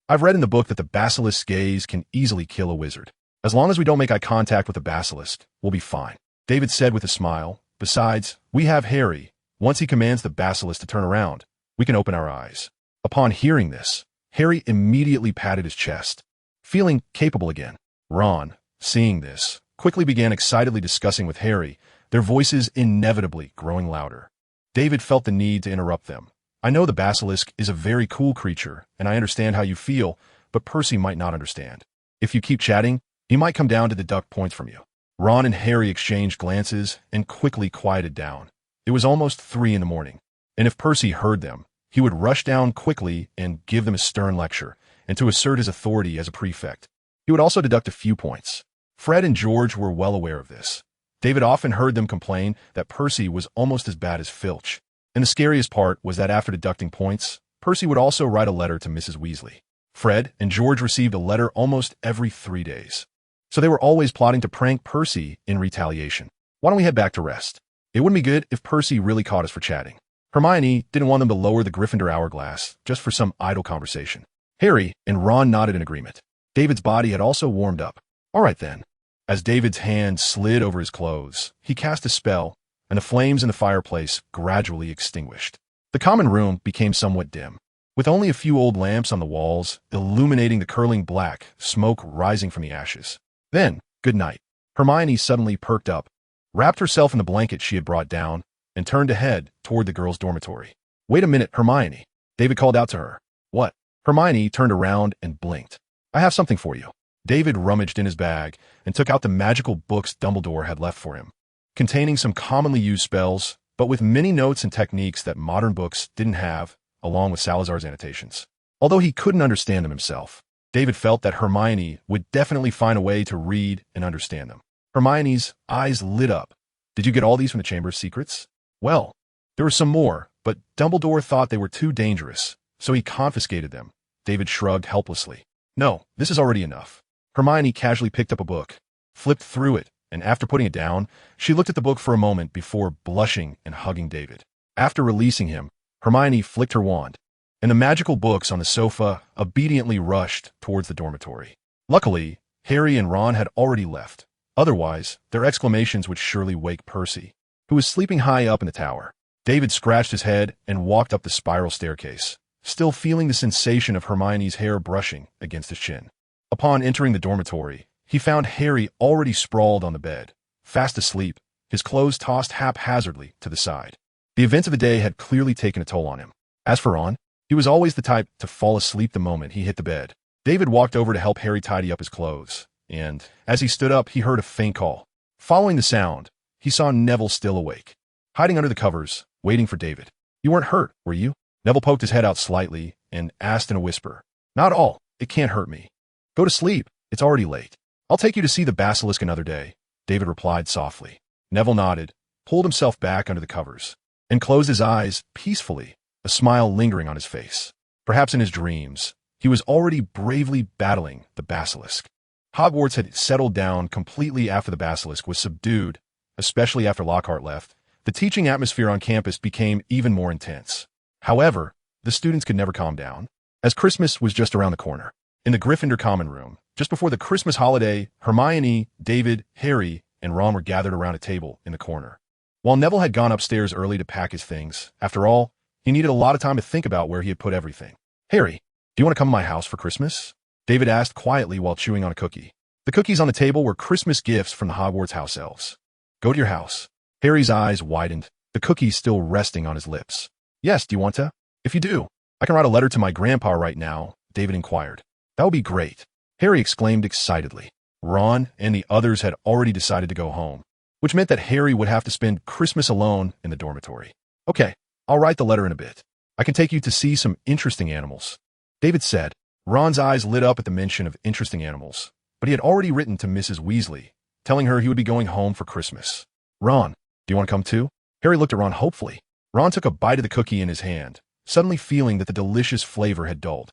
"I've read in the book that the basilisk's gaze can easily kill a wizard. As long as we don't make eye contact with the basilisk, we'll be fine," David said with a smile. "Besides, we have Harry. Once he commands the basilisk to turn around, we can open our eyes." Upon hearing this, Harry immediately patted his chest, feeling capable again. Ron, seeing this, quickly began excitedly discussing with Harry, their voices inevitably growing louder. David felt the need to interrupt them. "I know the basilisk is a very cool creature, and I understand how you feel, but Percy might not understand. If you keep chatting, he might come down to deduct points from you." Ron and Harry exchanged glances and quickly quieted down. It was almost 3 in the morning, and if Percy heard them, he would rush down quickly and give them a stern lecture, and to assert his authority as a prefect. He would also deduct a few points. Fred and George were well aware of this. David often heard them complain that Percy was almost as bad as Filch. And the scariest part was that after deducting points, Percy would also write a letter to Mrs. Weasley. Fred and George received a letter almost every 3 days. So they were always plotting to prank Percy in retaliation. "Why don't we head back to rest? It wouldn't be good if Percy really caught us for chatting." Hermione didn't want them to lower the Gryffindor hourglass just for some idle conversation. Harry and Ron nodded in agreement. David's body had also warmed up. "All right then." As David's hand slid over his clothes, he cast a spell, and the flames in the fireplace gradually extinguished. The common room became somewhat dim, with only a few old lamps on the walls illuminating the curling black smoke rising from the ashes. Then, good night. Hermione suddenly perked up, wrapped herself in the blanket she had brought down, and turned to head toward the girls' dormitory. "Wait a minute, Hermione," David called out to her. "What?" Hermione turned around and blinked. "I have something for you." David rummaged in his bag and took out the magical books Dumbledore had left for him, containing some commonly used spells, but with many notes and techniques that modern books didn't have, along with Salazar's annotations. Although he couldn't understand them himself, David felt that Hermione would definitely find a way to read and understand them. Hermione's eyes lit up. "Did you get all these from the Chamber of Secrets?" "Well, there were some more, but Dumbledore thought they were too dangerous, so he confiscated them." David shrugged helplessly. "No, this is already enough." Hermione casually picked up a book, flipped through it, and after putting it down, she looked at the book for a moment before blushing and hugging David. After releasing him, Hermione flicked her wand, and the magical books on the sofa obediently rushed towards the dormitory. Luckily, Harry and Ron had already left. Otherwise, their exclamations would surely wake Percy, who was sleeping high up in the tower. David scratched his head and walked up the spiral staircase, still feeling the sensation of Hermione's hair brushing against his chin. Upon entering the dormitory, he found Harry already sprawled on the bed, fast asleep, his clothes tossed haphazardly to the side. The events of the day had clearly taken a toll on him. As for Ron, he was always the type to fall asleep the moment he hit the bed. David walked over to help Harry tidy up his clothes, and as he stood up, he heard a faint call. Following the sound, he saw Neville still awake, hiding under the covers, waiting for David. "You weren't hurt, were you?" Neville poked his head out slightly and asked in a whisper. "Not at all. It can't hurt me." "Go to sleep. It's already late. I'll take you to see the basilisk another day," David replied softly. Neville nodded, pulled himself back under the covers, and closed his eyes peacefully, a smile lingering on his face. Perhaps in his dreams, he was already bravely battling the basilisk. Hogwarts had settled down completely after the basilisk was subdued, especially after Lockhart left. The teaching atmosphere on campus became even more intense. However, the students could never calm down, as Christmas was just around the corner. In the Gryffindor common room, just before the Christmas holiday, Hermione, David, Harry, and Ron were gathered around a table in the corner. While Neville had gone upstairs early to pack his things, after all, he needed a lot of time to think about where he had put everything. "Harry, do you want to come to my house for Christmas?" David asked quietly while chewing on a cookie. The cookies on the table were Christmas gifts from the Hogwarts house elves. "Go to your house." Harry's eyes widened, the cookies still resting on his lips. "Yes, do you want to?" "If you do, I can write a letter to my grandpa right now," David inquired. "That would be great," Harry exclaimed excitedly. Ron and the others had already decided to go home, which meant that Harry would have to spend Christmas alone in the dormitory. "Okay, I'll write the letter in a bit. I can take you to see some interesting animals," David said. Ron's eyes lit up at the mention of interesting animals, but he had already written to Mrs. Weasley, telling her he would be going home for Christmas. Ron, do you want to come too? Harry looked at Ron hopefully. Ron took a bite of the cookie in his hand, suddenly feeling that the delicious flavor had dulled.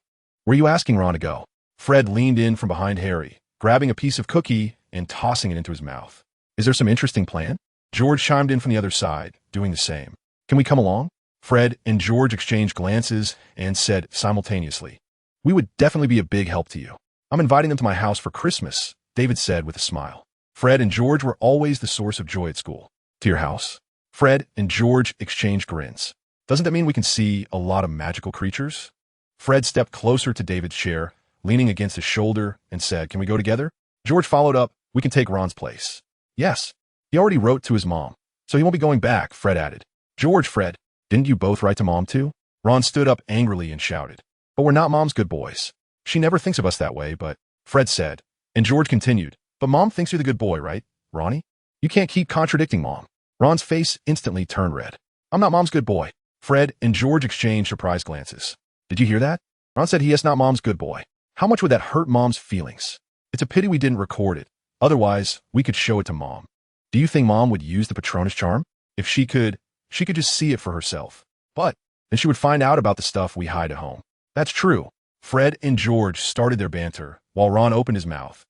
Were you asking Ron to go? Fred leaned in from behind Harry, grabbing a piece of cookie and tossing it into his mouth. Is there some interesting plan? George chimed in from the other side, doing the same. Can we come along? Fred and George exchanged glances and said simultaneously, we would definitely be a big help to you. I'm inviting them to my house for Christmas, David said with a smile. Fred and George were always the source of joy at school. To your house? Fred and George exchanged grins. Doesn't that mean we can see a lot of magical creatures? Fred stepped closer to David's chair, leaning against his shoulder, and said, can we go together? George followed up, we can take Ron's place. Yes. He already wrote to his mom, so he won't be going back, Fred added. George, Fred, didn't you both write to Mom too? Ron stood up angrily and shouted. But we're not Mom's good boys. She never thinks of us that way, but, Fred said. And George continued, but Mom thinks you're the good boy, right, Ronnie? You can't keep contradicting Mom. Ron's face instantly turned red. I'm not Mom's good boy. Fred and George exchanged surprised glances. Did you hear that? Ron said he is not Mom's good boy. How much would that hurt Mom's feelings? It's a pity we didn't record it. Otherwise, we could show it to Mom. Do you think Mom would use the Patronus charm? If she could just see it for herself. But then she would find out about the stuff we hide at home. That's true. Fred and George started their banter, while Ron opened his mouth,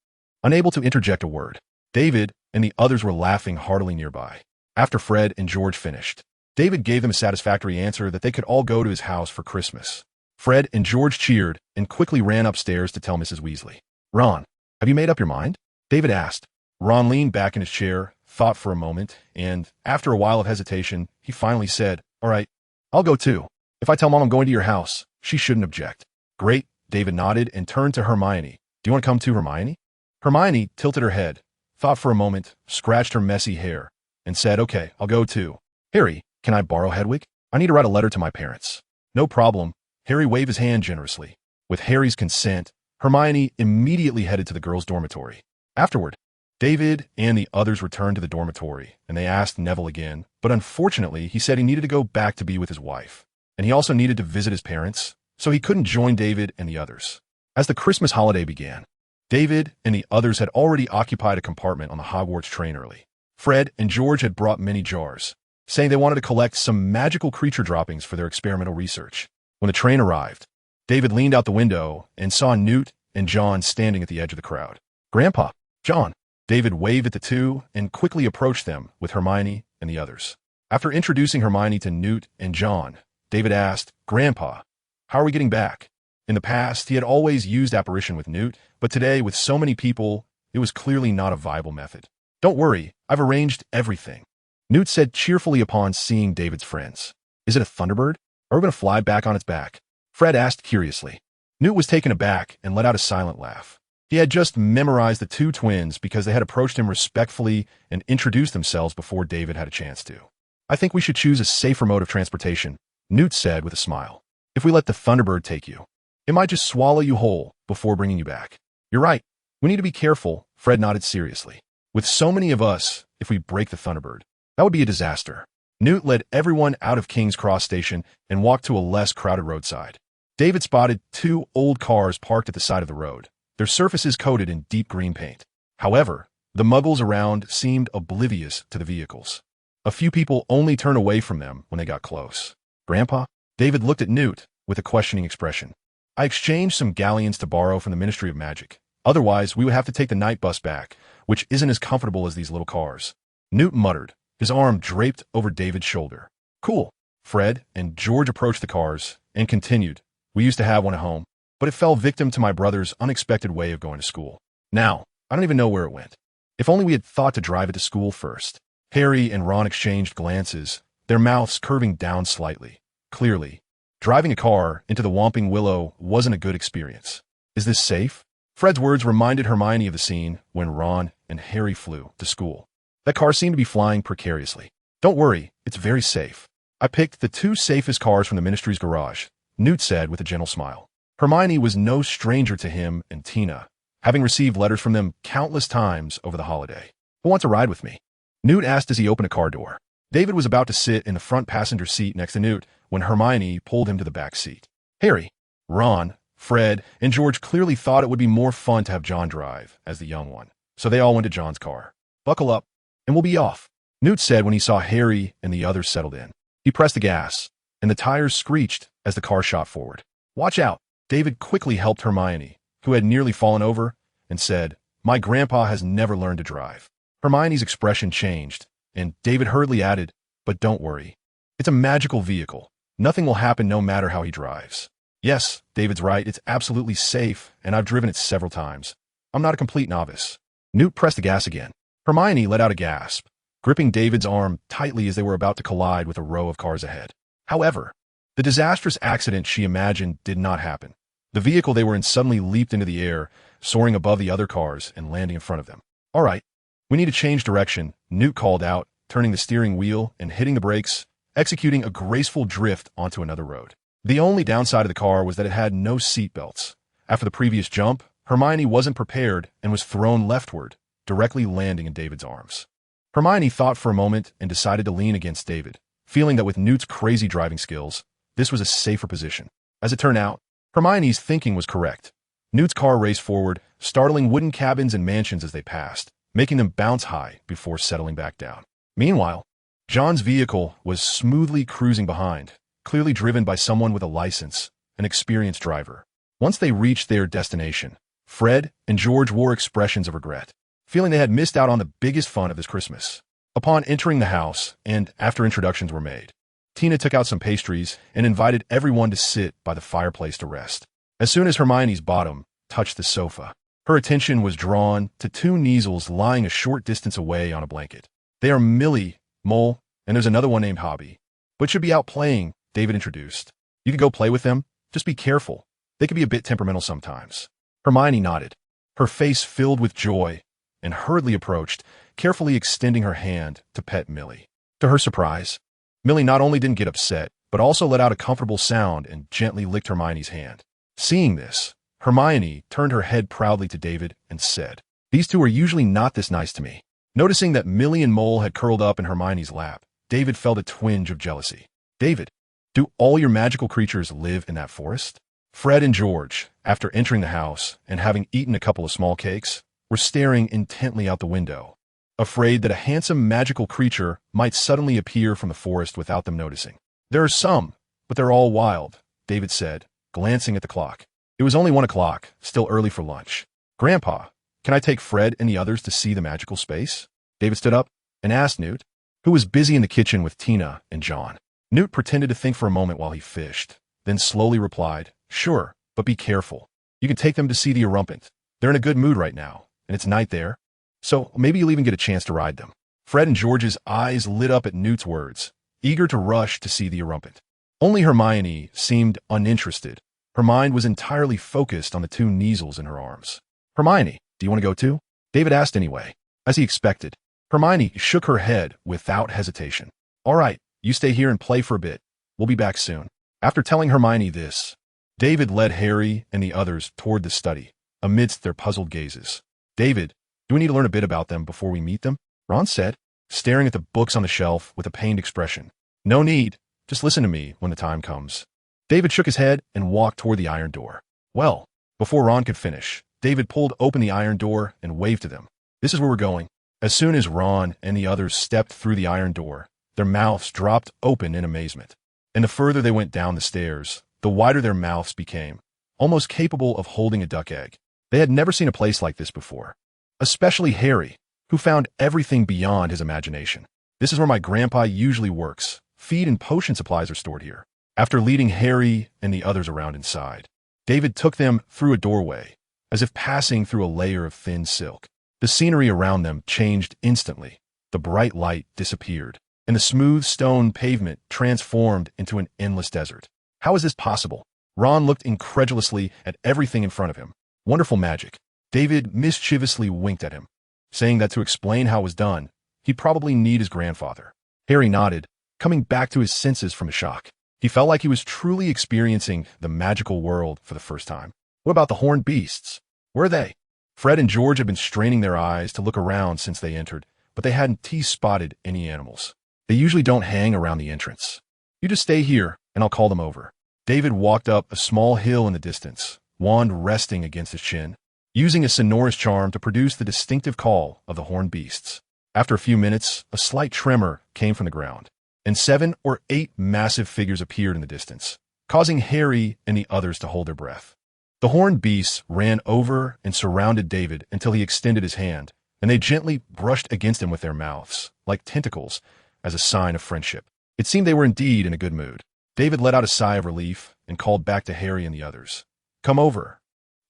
unable to interject a word. David and the others were laughing heartily nearby. After Fred and George finished, David gave them a satisfactory answer that they could all go to his house for Christmas. Fred and George cheered and quickly ran upstairs to tell Mrs. Weasley. Ron, have you made up your mind? David asked. Ron leaned back in his chair, thought for a moment, and, after a while of hesitation, he finally said, all right, I'll go too. If I tell Mom I'm going to your house, she shouldn't object. Great, David nodded and turned to Hermione. Do you want to come too, Hermione? Hermione tilted her head, thought for a moment, scratched her messy hair, and said, okay, I'll go too. Harry, can I borrow Hedwig? I need to write a letter to my parents. No problem. Harry waved his hand generously. With Harry's consent, Hermione immediately headed to the girls' dormitory. Afterward, David and the others returned to the dormitory, and they asked Neville again, but unfortunately, he said he needed to go back to be with his wife, and he also needed to visit his parents, so he couldn't join David and the others. As the Christmas holiday began, David and the others had already occupied a compartment on the Hogwarts train early. Fred and George had brought many jars, saying they wanted to collect some magical creature droppings for their experimental research. When the train arrived, David leaned out the window and saw Newt and John standing at the edge of the crowd. Grandpa, John. David waved at the two and quickly approached them with Hermione and the others. After introducing Hermione to Newt and John, David asked, Grandpa, how are we getting back? In the past, he had always used apparition with Newt, but today, with so many people, it was clearly not a viable method. Don't worry, I've arranged everything, Newt said cheerfully upon seeing David's friends. Is it a thunderbird? Or are we going to fly back on its back? Fred asked curiously. Newt was taken aback and let out a silent laugh. He had just memorized the two twins because they had approached him respectfully and introduced themselves before David had a chance to. I think we should choose a safer mode of transportation, Newt said with a smile. If we let the Thunderbird take you, it might just swallow you whole before bringing you back. You're right. We need to be careful, Fred nodded seriously. With so many of us, if we break the Thunderbird, that would be a disaster. Newt led everyone out of King's Cross Station and walked to a less crowded roadside. David spotted two old cars parked at the side of the road, their surfaces coated in deep green paint. However, the muggles around seemed oblivious to the vehicles. A few people only turned away from them when they got close. Grandpa? David looked at Newt with a questioning expression. I exchanged some galleons to borrow from the Ministry of Magic. Otherwise, we would have to take the night bus back, which isn't as comfortable as these little cars. Newt muttered, his arm draped over David's shoulder. Cool. Fred and George approached the cars and continued. We used to have one at home, but it fell victim to my brother's unexpected way of going to school. Now, I don't even know where it went. If only we had thought to drive it to school first. Harry and Ron exchanged glances, their mouths curving down slightly. Clearly, driving a car into the Whomping Willow wasn't a good experience. Is this safe? Fred's words reminded Hermione of the scene when Ron and Harry flew to school. That car seemed to be flying precariously. Don't worry, it's very safe. I picked the two safest cars from the Ministry's garage, Newt said with a gentle smile. Hermione was no stranger to him and Tina, having received letters from them countless times over the holiday. Who wants to ride with me? Newt asked as he opened a car door. David was about to sit in the front passenger seat next to Newt when Hermione pulled him to the back seat. Harry, Ron, Fred and George clearly thought it would be more fun to have John drive as the young one, so they all went to John's car. "Buckle up, and we'll be off," Newt said when he saw Harry and the others settled in. He pressed the gas, and the tires screeched as the car shot forward. "Watch out!" David quickly helped Hermione, who had nearly fallen over, and said, "My grandpa has never learned to drive." Hermione's expression changed, and David hurriedly added, "But don't worry. It's a magical vehicle. Nothing will happen no matter how he drives." "Yes, David's right. It's absolutely safe, and I've driven it several times. I'm not a complete novice." Newt pressed the gas again. Hermione let out a gasp, gripping David's arm tightly as they were about to collide with a row of cars ahead. However, the disastrous accident she imagined did not happen. The vehicle they were in suddenly leaped into the air, soaring above the other cars and landing in front of them. "All right, we need to change direction," Newt called out, turning the steering wheel and hitting the brakes, executing a graceful drift onto another road. The only downside of the car was that it had no seat belts. After the previous jump, Hermione wasn't prepared and was thrown leftward, directly landing in David's arms. Hermione thought for a moment and decided to lean against David, feeling that with Newt's crazy driving skills, this was a safer position. As it turned out, Hermione's thinking was correct. Newt's car raced forward, startling wooden cabins and mansions as they passed, making them bounce high before settling back down. Meanwhile, John's vehicle was smoothly cruising behind, clearly driven by someone with a license, an experienced driver. Once they reached their destination, Fred and George wore expressions of regret, feeling they had missed out on the biggest fun of this Christmas. Upon entering the house, and after introductions were made, Tina took out some pastries and invited everyone to sit by the fireplace to rest. As soon as Hermione's bottom touched the sofa, her attention was drawn to two Neasels lying a short distance away on a blanket. "They are Millie, Mole, and there's another one named Hobby, but should be out playing," David introduced. "You could go play with them. Just be careful. They can be a bit temperamental sometimes." Hermione nodded, her face filled with joy, and hurriedly approached, carefully extending her hand to pet Millie. To her surprise, Millie not only didn't get upset, but also let out a comfortable sound and gently licked Hermione's hand. Seeing this, Hermione turned her head proudly to David and said, "These two are usually not this nice to me." Noticing that Millie and Mole had curled up in Hermione's lap, David felt a twinge of jealousy. "David, do all your magical creatures live in that forest?" Fred and George, after entering the house and having eaten a couple of small cakes, were staring intently out the window, afraid that a handsome magical creature might suddenly appear from the forest without them noticing. "There are some, but they're all wild," David said, glancing at the clock. It was only 1 o'clock, still early for lunch. "Grandpa, can I take Fred and the others to see the magical space?" David stood up and asked Newt, who was busy in the kitchen with Tina and John. Newt pretended to think for a moment while he fished, then slowly replied, "Sure, but be careful. You can take them to see the Erumpent. They're in a good mood right now, and it's night there, so maybe you'll even get a chance to ride them." Fred and George's eyes lit up at Newt's words, eager to rush to see the Erumpent. Only Hermione seemed uninterested. Her mind was entirely focused on the two Neasels in her arms. "Hermione, do you want to go too?" David asked anyway. As he expected, Hermione shook her head without hesitation. "All right, you stay here and play for a bit. We'll be back soon." After telling Hermione this, David led Harry and the others toward the study, amidst their puzzled gazes. "David, do we need to learn a bit about them before we meet them?" Ron said, staring at the books on the shelf with a pained expression. "No need. Just listen to me when the time comes." David shook his head and walked toward the iron door. "Well," before Ron could finish, David pulled open the iron door and waved to them. "This is where we're going." As soon as Ron and the others stepped through the iron door, their mouths dropped open in amazement. And the further they went down the stairs, the wider their mouths became, almost capable of holding a duck egg. They had never seen a place like this before. Especially Harry, who found everything beyond his imagination. "This is where my grandpa usually works. Feed and potion supplies are stored here." After leading Harry and the others around inside, David took them through a doorway, as if passing through a layer of thin silk. The scenery around them changed instantly. The bright light disappeared, and the smooth stone pavement transformed into an endless desert. How is this possible? Ron looked incredulously at everything in front of him. Wonderful magic. David mischievously winked at him, saying that to explain how it was done, he'd probably need his grandfather. Harry nodded, coming back to his senses from a shock. He felt like he was truly experiencing the magical world for the first time. "What about the horned beasts? Where are they?" Fred and George had been straining their eyes to look around since they entered, but they hadn't spotted any animals. "They usually don't hang around the entrance. You just stay here, and I'll call them over." David walked up a small hill in the distance, wand resting against his chin, using a sonorous charm to produce the distinctive call of the horned beasts. After a few minutes, a slight tremor came from the ground, and 7 or 8 massive figures appeared in the distance, causing Harry and the others to hold their breath. The horned beasts ran over and surrounded David until he extended his hand, and they gently brushed against him with their mouths, like tentacles, as a sign of friendship. It seemed they were indeed in a good mood. David let out a sigh of relief and called back to Harry and the others. "Come over.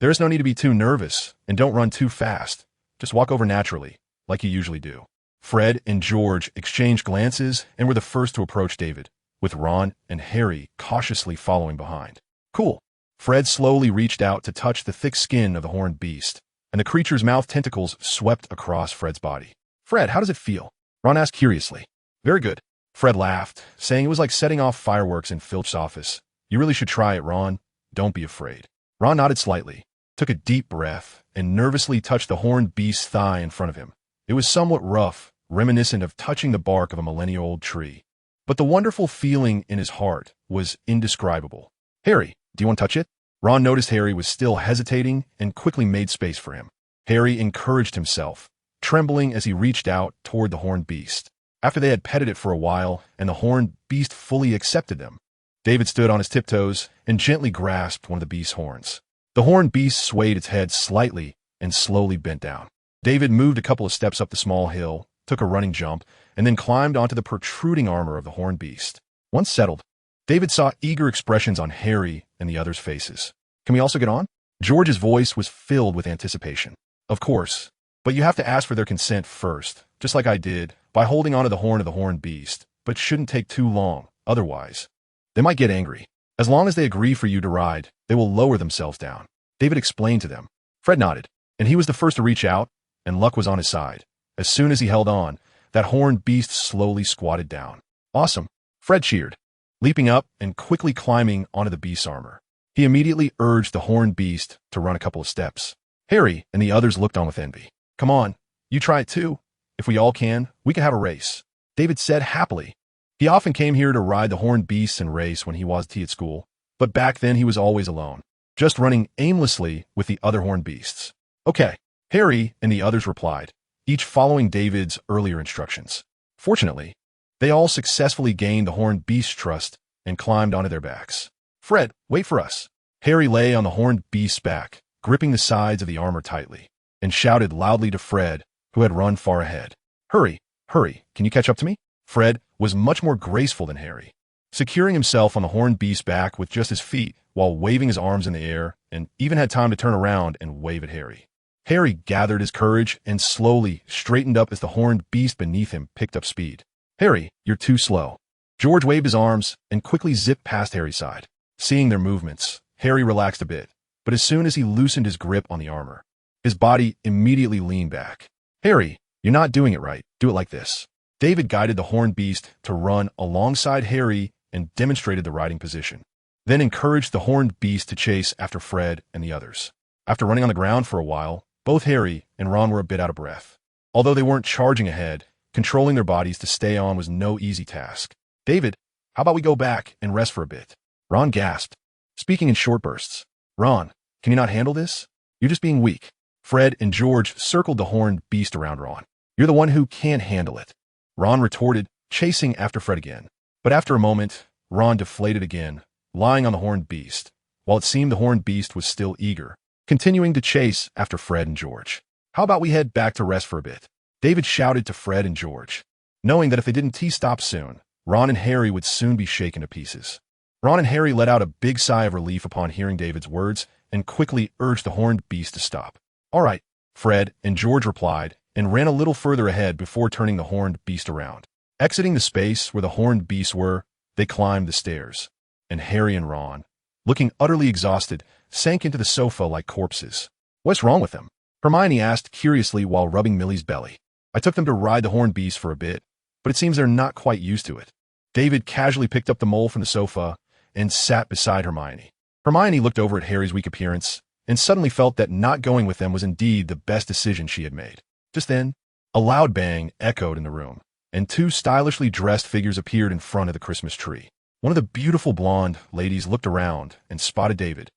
There is no need to be too nervous, and don't run too fast. Just walk over naturally, like you usually do." Fred and George exchanged glances and were the first to approach David, with Ron and Harry cautiously following behind. "Cool." Fred slowly reached out to touch the thick skin of the horned beast, and the creature's mouth tentacles swept across Fred's body. "Fred, how does it feel?" Ron asked curiously. "Very good." Fred laughed, saying it was like setting off fireworks in Filch's office. "You really should try it, Ron. Don't be afraid." Ron nodded slightly, took a deep breath, and nervously touched the horned beast's thigh in front of him. It was somewhat rough, reminiscent of touching the bark of a millennia-old tree. But the wonderful feeling in his heart was indescribable. "Harry, do you want to touch it?" Ron noticed Harry was still hesitating and quickly made space for him. Harry encouraged himself, trembling as he reached out toward the horned beast. After they had petted it for a while and the horned beast fully accepted them, David stood on his tiptoes and gently grasped one of the beast's horns. The horned beast swayed its head slightly and slowly bent down. David moved a couple of steps up the small hill, took a running jump, and then climbed onto the protruding armor of the horned beast. Once settled, David saw eager expressions on Harry and the others' faces. "Can we also get on?" George's voice was filled with anticipation. "Of course, but you have to ask for their consent first, just like I did, by holding onto the horn of the horned beast, but shouldn't take too long, otherwise they might get angry. As long as they agree for you to ride, they will lower themselves down." David explained to them. Fred nodded, and he was the first to reach out, and luck was on his side. As soon as he held on, that horned beast slowly squatted down. "Awesome," Fred cheered, leaping up and quickly climbing onto the beast's armor. He immediately urged the horned beast to run a couple of steps. Harry and the others looked on with envy. "Come on, you try it too. If we all can, we can have a race," David said happily. He often came here to ride the horned beasts and race when he was at school, but back then he was always alone, just running aimlessly with the other horned beasts. "Okay," Harry and the others replied, each following David's earlier instructions. Fortunately, they all successfully gained the horned beast's trust and climbed onto their backs. "Fred, wait for us." Harry lay on the horned beast's back, gripping the sides of the armor tightly, and shouted loudly to Fred, who had run far ahead. "Hurry, hurry, can you catch up to me?" Fred was much more graceful than Harry, securing himself on the horned beast's back with just his feet while waving his arms in the air, and even had time to turn around and wave at Harry. Harry gathered his courage and slowly straightened up as the horned beast beneath him picked up speed. "Harry, you're too slow." George waved his arms and quickly zipped past Harry's side. Seeing their movements, Harry relaxed a bit, but as soon as he loosened his grip on the armor, his body immediately leaned back. "Harry, you're not doing it right. Do it like this." David guided the horned beast to run alongside Harry and demonstrated the riding position, then encouraged the horned beast to chase after Fred and the others. After running on the ground for a while, both Harry and Ron were a bit out of breath. Although they weren't charging ahead, controlling their bodies to stay on was no easy task. "David, how about we go back and rest for a bit?" Ron gasped, speaking in short bursts. "Ron, can you not handle this? You're just being weak." Fred and George circled the horned beast around Ron. "You're the one who can't handle it," Ron retorted, chasing after Fred again. But after a moment, Ron deflated again, lying on the horned beast, while it seemed the horned beast was still eager, continuing to chase after Fred and George. "How about we head back to rest for a bit?" David shouted to Fred and George, knowing that if they didn't stop soon, Ron and Harry would soon be shaken to pieces. Ron and Harry let out a big sigh of relief upon hearing David's words and quickly urged the horned beast to stop. "All right," Fred and George replied, and ran a little further ahead before turning the horned beast around. Exiting the space where the horned beasts were, they climbed the stairs, and Harry and Ron, looking utterly exhausted, sank into the sofa like corpses. "What's wrong with them?" Hermione asked curiously while rubbing Millie's belly. "I took them to ride the horned beast for a bit, but it seems they're not quite used to it." David casually picked up the mole from the sofa and sat beside Hermione. Hermione looked over at Harry's weak appearance and suddenly felt that not going with them was indeed the best decision she had made. Just then, a loud bang echoed in the room, and 2 stylishly dressed figures appeared in front of the Christmas tree. One of the beautiful blonde ladies looked around and spotted David,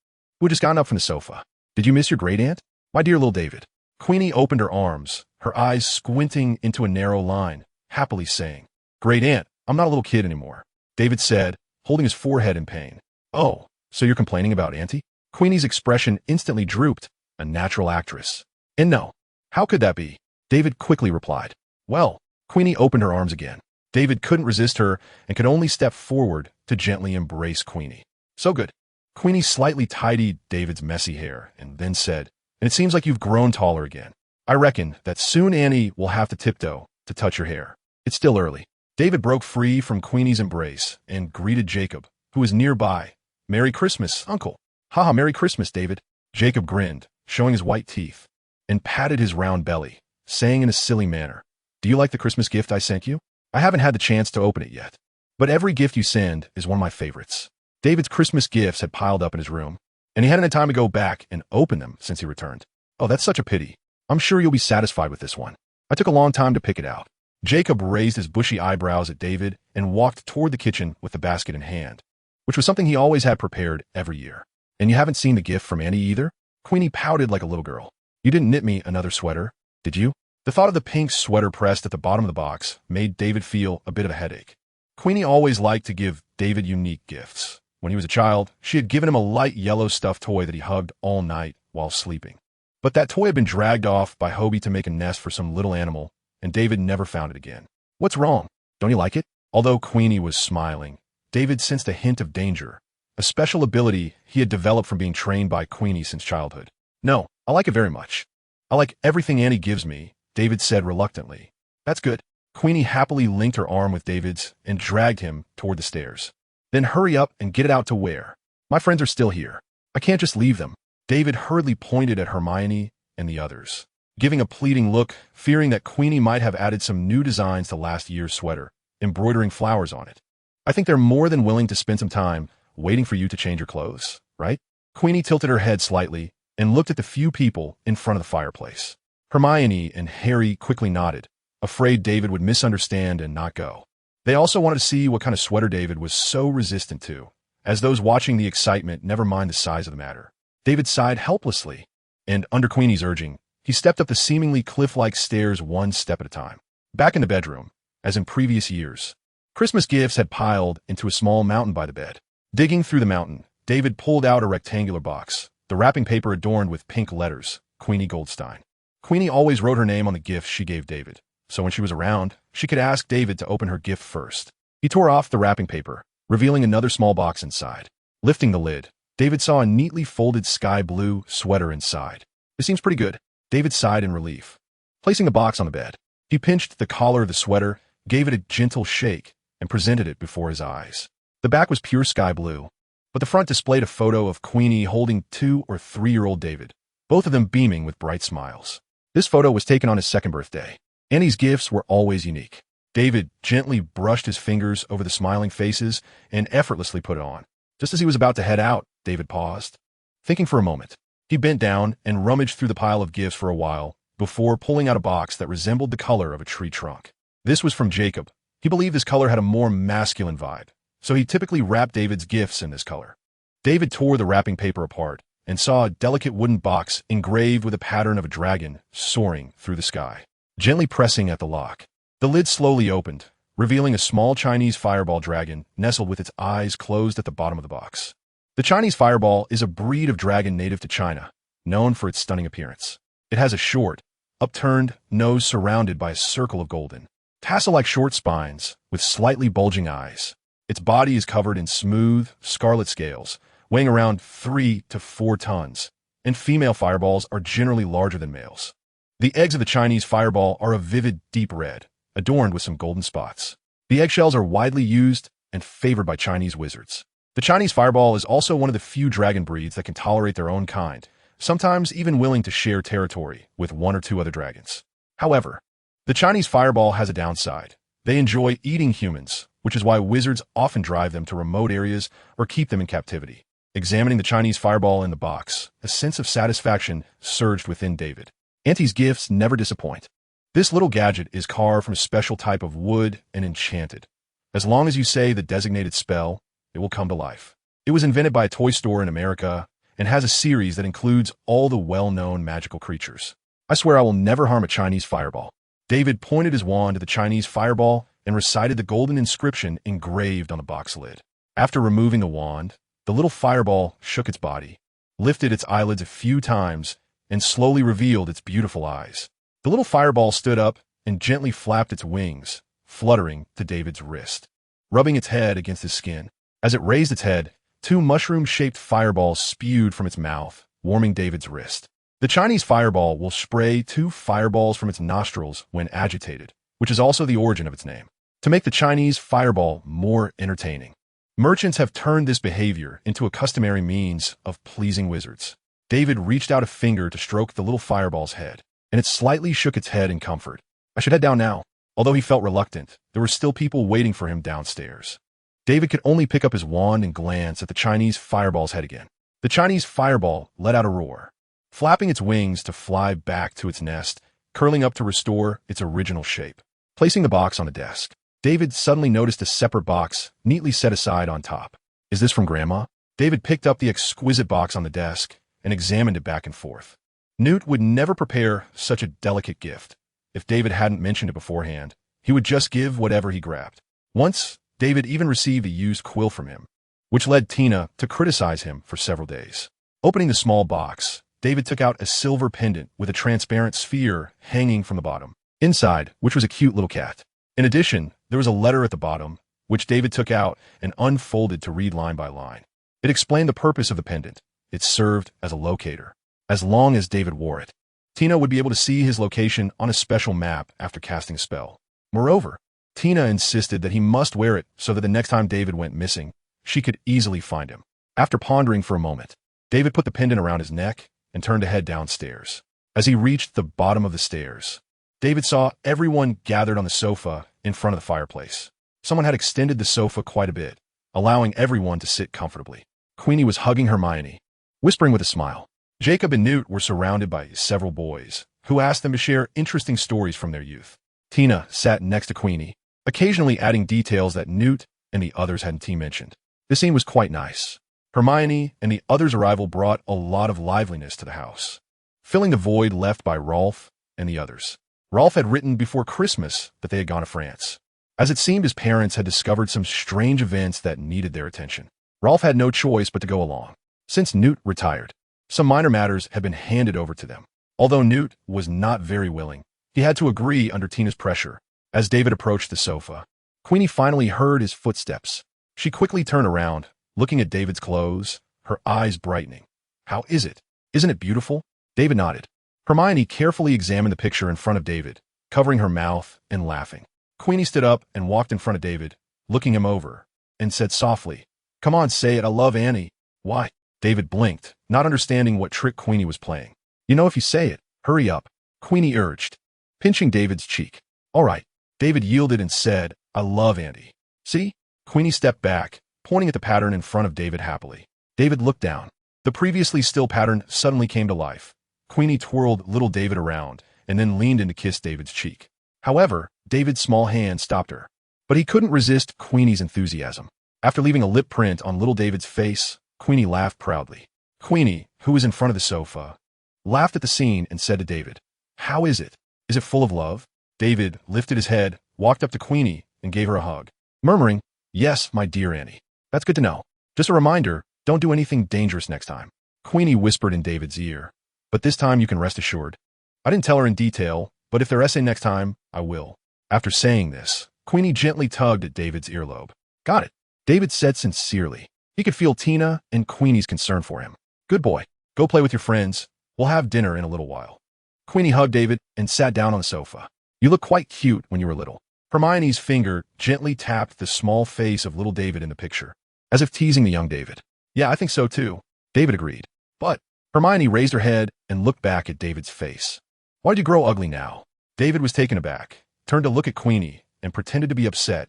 who had just gotten up from the sofa. Did you miss your great-aunt? My dear little David. Queenie opened her arms, her eyes squinting into a narrow line, happily saying, Great-aunt, I'm not a little kid anymore. David said, holding his forehead in pain. Oh, so you're complaining about Auntie? Queenie's expression instantly drooped, a natural actress. And no, how could that be? David quickly replied. Well, Queenie opened her arms again. David couldn't resist her and could only step forward to gently embrace Queenie. So good. Queenie slightly tidied David's messy hair and then said, And it seems like you've grown taller again. I reckon that soon Annie will have to tiptoe to touch your hair. It's still early. David broke free from Queenie's embrace and greeted Jacob, who was nearby. Merry Christmas, Uncle. Haha, Merry Christmas, David. Jacob grinned, showing his white teeth, and patted his round belly, saying in a silly manner, Do you like the Christmas gift I sent you? I haven't had the chance to open it yet. But every gift you send is one of my favorites. David's Christmas gifts had piled up in his room, and he hadn't had time to go back and open them since he returned. Oh, that's such a pity. I'm sure you'll be satisfied with this one. I took a long time to pick it out. Jacob raised his bushy eyebrows at David and walked toward the kitchen with the basket in hand, which was something he always had prepared every year. And you haven't seen the gift from Annie either? Queenie pouted like a little girl. You didn't knit me another sweater, did you? The thought of the pink sweater pressed at the bottom of the box made David feel a bit of a headache. Queenie always liked to give David unique gifts. When he was a child, she had given him a light yellow stuffed toy that he hugged all night while sleeping. But that toy had been dragged off by Hobie to make a nest for some little animal, and David never found it again. What's wrong? Don't you like it? Although Queenie was smiling, David sensed a hint of danger, a special ability he had developed from being trained by Queenie since childhood. No, I like it very much. I like everything Annie gives me, David said reluctantly. That's good. Queenie happily linked her arm with David's and dragged him toward the stairs. Then hurry up and get it out to wear. My friends are still here. I can't just leave them. David hurriedly pointed at Hermione and the others, giving a pleading look, fearing that Queenie might have added some new designs to last year's sweater, embroidering flowers on it. I think they're more than willing to spend some time waiting for you to change your clothes, right? Queenie tilted her head slightly and looked at the few people in front of the fireplace. Hermione and Harry quickly nodded, afraid David would misunderstand and not go. They also wanted to see what kind of sweater David was so resistant to, as those watching the excitement never mind the size of the matter. David sighed helplessly, and under Queenie's urging, he stepped up the seemingly cliff-like stairs one step at a time. Back in the bedroom, as in previous years, Christmas gifts had piled into a small mountain by the bed. Digging through the mountain, David pulled out a rectangular box, the wrapping paper adorned with pink letters, Queenie Goldstein. Queenie always wrote her name on the gifts she gave David, so when she was around, she could ask David to open her gift first. He tore off the wrapping paper, revealing another small box inside. Lifting the lid, David saw a neatly folded sky blue sweater inside. It seems pretty good. David sighed in relief. Placing the box on the bed, he pinched the collar of the sweater, gave it a gentle shake, and presented it before his eyes. The back was pure sky blue, but the front displayed a photo of Queenie holding 2- or 3-year-old David, both of them beaming with bright smiles. This photo was taken on his second birthday. Annie's gifts were always unique. David gently brushed his fingers over the smiling faces and effortlessly put it on. Just as he was about to head out, David paused. Thinking for a moment, he bent down and rummaged through the pile of gifts for a while before pulling out a box that resembled the color of a tree trunk. This was from Jacob. He believed this color had a more masculine vibe, so he typically wrapped David's gifts in this color. David tore the wrapping paper apart and saw a delicate wooden box engraved with a pattern of a dragon soaring through the sky. Gently pressing at the lock, the lid slowly opened, revealing a small Chinese fireball dragon nestled with its eyes closed at the bottom of the box. The Chinese fireball is a breed of dragon native to China, known for its stunning appearance. It has a short, upturned nose surrounded by a circle of golden, tassel-like short spines with slightly bulging eyes. Its body is covered in smooth, scarlet scales, weighing around 3 to 4 tons, and female fireballs are generally larger than males. The eggs of the Chinese fireball are a vivid, deep red, adorned with some golden spots. The eggshells are widely used and favored by Chinese wizards. The Chinese fireball is also one of the few dragon breeds that can tolerate their own kind, sometimes even willing to share territory with 1 or 2 other dragons. However, the Chinese fireball has a downside. They enjoy eating humans, which is why wizards often drive them to remote areas or keep them in captivity. Examining the Chinese fireball in the box, a sense of satisfaction surged within David. Auntie's gifts never disappoint. This little gadget is carved from a special type of wood and enchanted. As long as you say the designated spell, it will come to life. It was invented by a toy store in America and has a series that includes all the well-known magical creatures. I swear I will never harm a Chinese fireball. David pointed his wand at the Chinese fireball and recited the golden inscription engraved on the box lid. After removing the wand, the little fireball shook its body, lifted its eyelids a few times, and slowly revealed its beautiful eyes. The little fireball stood up and gently flapped its wings, fluttering to David's wrist, rubbing its head against his skin. As it raised its head, 2 mushroom-shaped fireballs spewed from its mouth, warming David's wrist. The Chinese fireball will spray 2 fireballs from its nostrils when agitated, which is also the origin of its name, to make the Chinese fireball more entertaining. Merchants have turned this behavior into a customary means of pleasing wizards. David reached out a finger to stroke the little fireball's head, and it slightly shook its head in comfort. I should head down now. Although he felt reluctant, there were still people waiting for him downstairs. David could only pick up his wand and glance at the Chinese fireball's head again. The Chinese fireball let out a roar, flapping its wings to fly back to its nest, curling up to restore its original shape. Placing the box on the desk, David suddenly noticed a separate box neatly set aside on top. Is this from Grandma? David picked up the exquisite box on the desk and examined it back and forth. Newt would never prepare such a delicate gift. If David hadn't mentioned it beforehand, he would just give whatever he grabbed. Once, David even received a used quill from him, which led Tina to criticize him for several days. Opening the small box, David took out a silver pendant with a transparent sphere hanging from the bottom. Inside, which was a cute little cat. In addition, there was a letter at the bottom, which David took out and unfolded to read line by line. It explained the purpose of the pendant. It served as a locator. As long as David wore it, Tina would be able to see his location on a special map after casting a spell. Moreover, Tina insisted that he must wear it so that the next time David went missing, she could easily find him. After pondering for a moment, David put the pendant around his neck and turned to head downstairs. As he reached the bottom of the stairs, David saw everyone gathered on the sofa in front of the fireplace. Someone had extended the sofa quite a bit, allowing everyone to sit comfortably. Queenie was hugging Hermione, whispering with a smile. Jacob and Newt were surrounded by several boys, who asked them to share interesting stories from their youth. Tina sat next to Queenie, occasionally adding details that Newt and the others hadn't mentioned. The scene was quite nice. Hermione and the others' arrival brought a lot of liveliness to the house, filling the void left by Rolf and the others. Rolf had written before Christmas that they had gone to France, as it seemed his parents had discovered some strange events that needed their attention. Rolf had no choice but to go along. Since Newt retired, some minor matters had been handed over to them. Although Newt was not very willing, he had to agree under Tina's pressure. As David approached the sofa, Queenie finally heard his footsteps. She quickly turned around, looking at David's clothes, her eyes brightening. How is it? Isn't it beautiful? David nodded. Hermione carefully examined the picture in front of David, covering her mouth and laughing. Queenie stood up and walked in front of David, looking him over, and said softly, "Come on, say it, I love Annie." "Why?" David blinked, not understanding what trick Queenie was playing. "You know if you say it, hurry up," Queenie urged, pinching David's cheek. "All right." David yielded and said, "I love Andy." "See?" Queenie stepped back, pointing at the pattern in front of David happily. David looked down. The previously still pattern suddenly came to life. Queenie twirled little David around and then leaned in to kiss David's cheek. However, David's small hand stopped her. But he couldn't resist Queenie's enthusiasm. After leaving a lip print on little David's face, Queenie laughed proudly. Queenie, who was in front of the sofa, laughed at the scene and said to David, "How is it? Is it full of love?" David lifted his head, walked up to Queenie, and gave her a hug, murmuring, "Yes, my dear Annie. That's good to know. Just a reminder, don't do anything dangerous next time." Queenie whispered in David's ear, "But this time you can rest assured. I didn't tell her in detail, but if they're essay next time, I will." After saying this, Queenie gently tugged at David's earlobe. "Got it," David said sincerely. He could feel Tina and Queenie's concern for him. "Good boy. Go play with your friends. We'll have dinner in a little while." Queenie hugged David and sat down on the sofa. "You look quite cute when you were little." Hermione's finger gently tapped the small face of little David in the picture, as if teasing the young David. "Yeah, I think so too," David agreed. "But..." Hermione raised her head and looked back at David's face. "Why'd you grow ugly now?" David was taken aback, turned to look at Queenie, and pretended to be upset.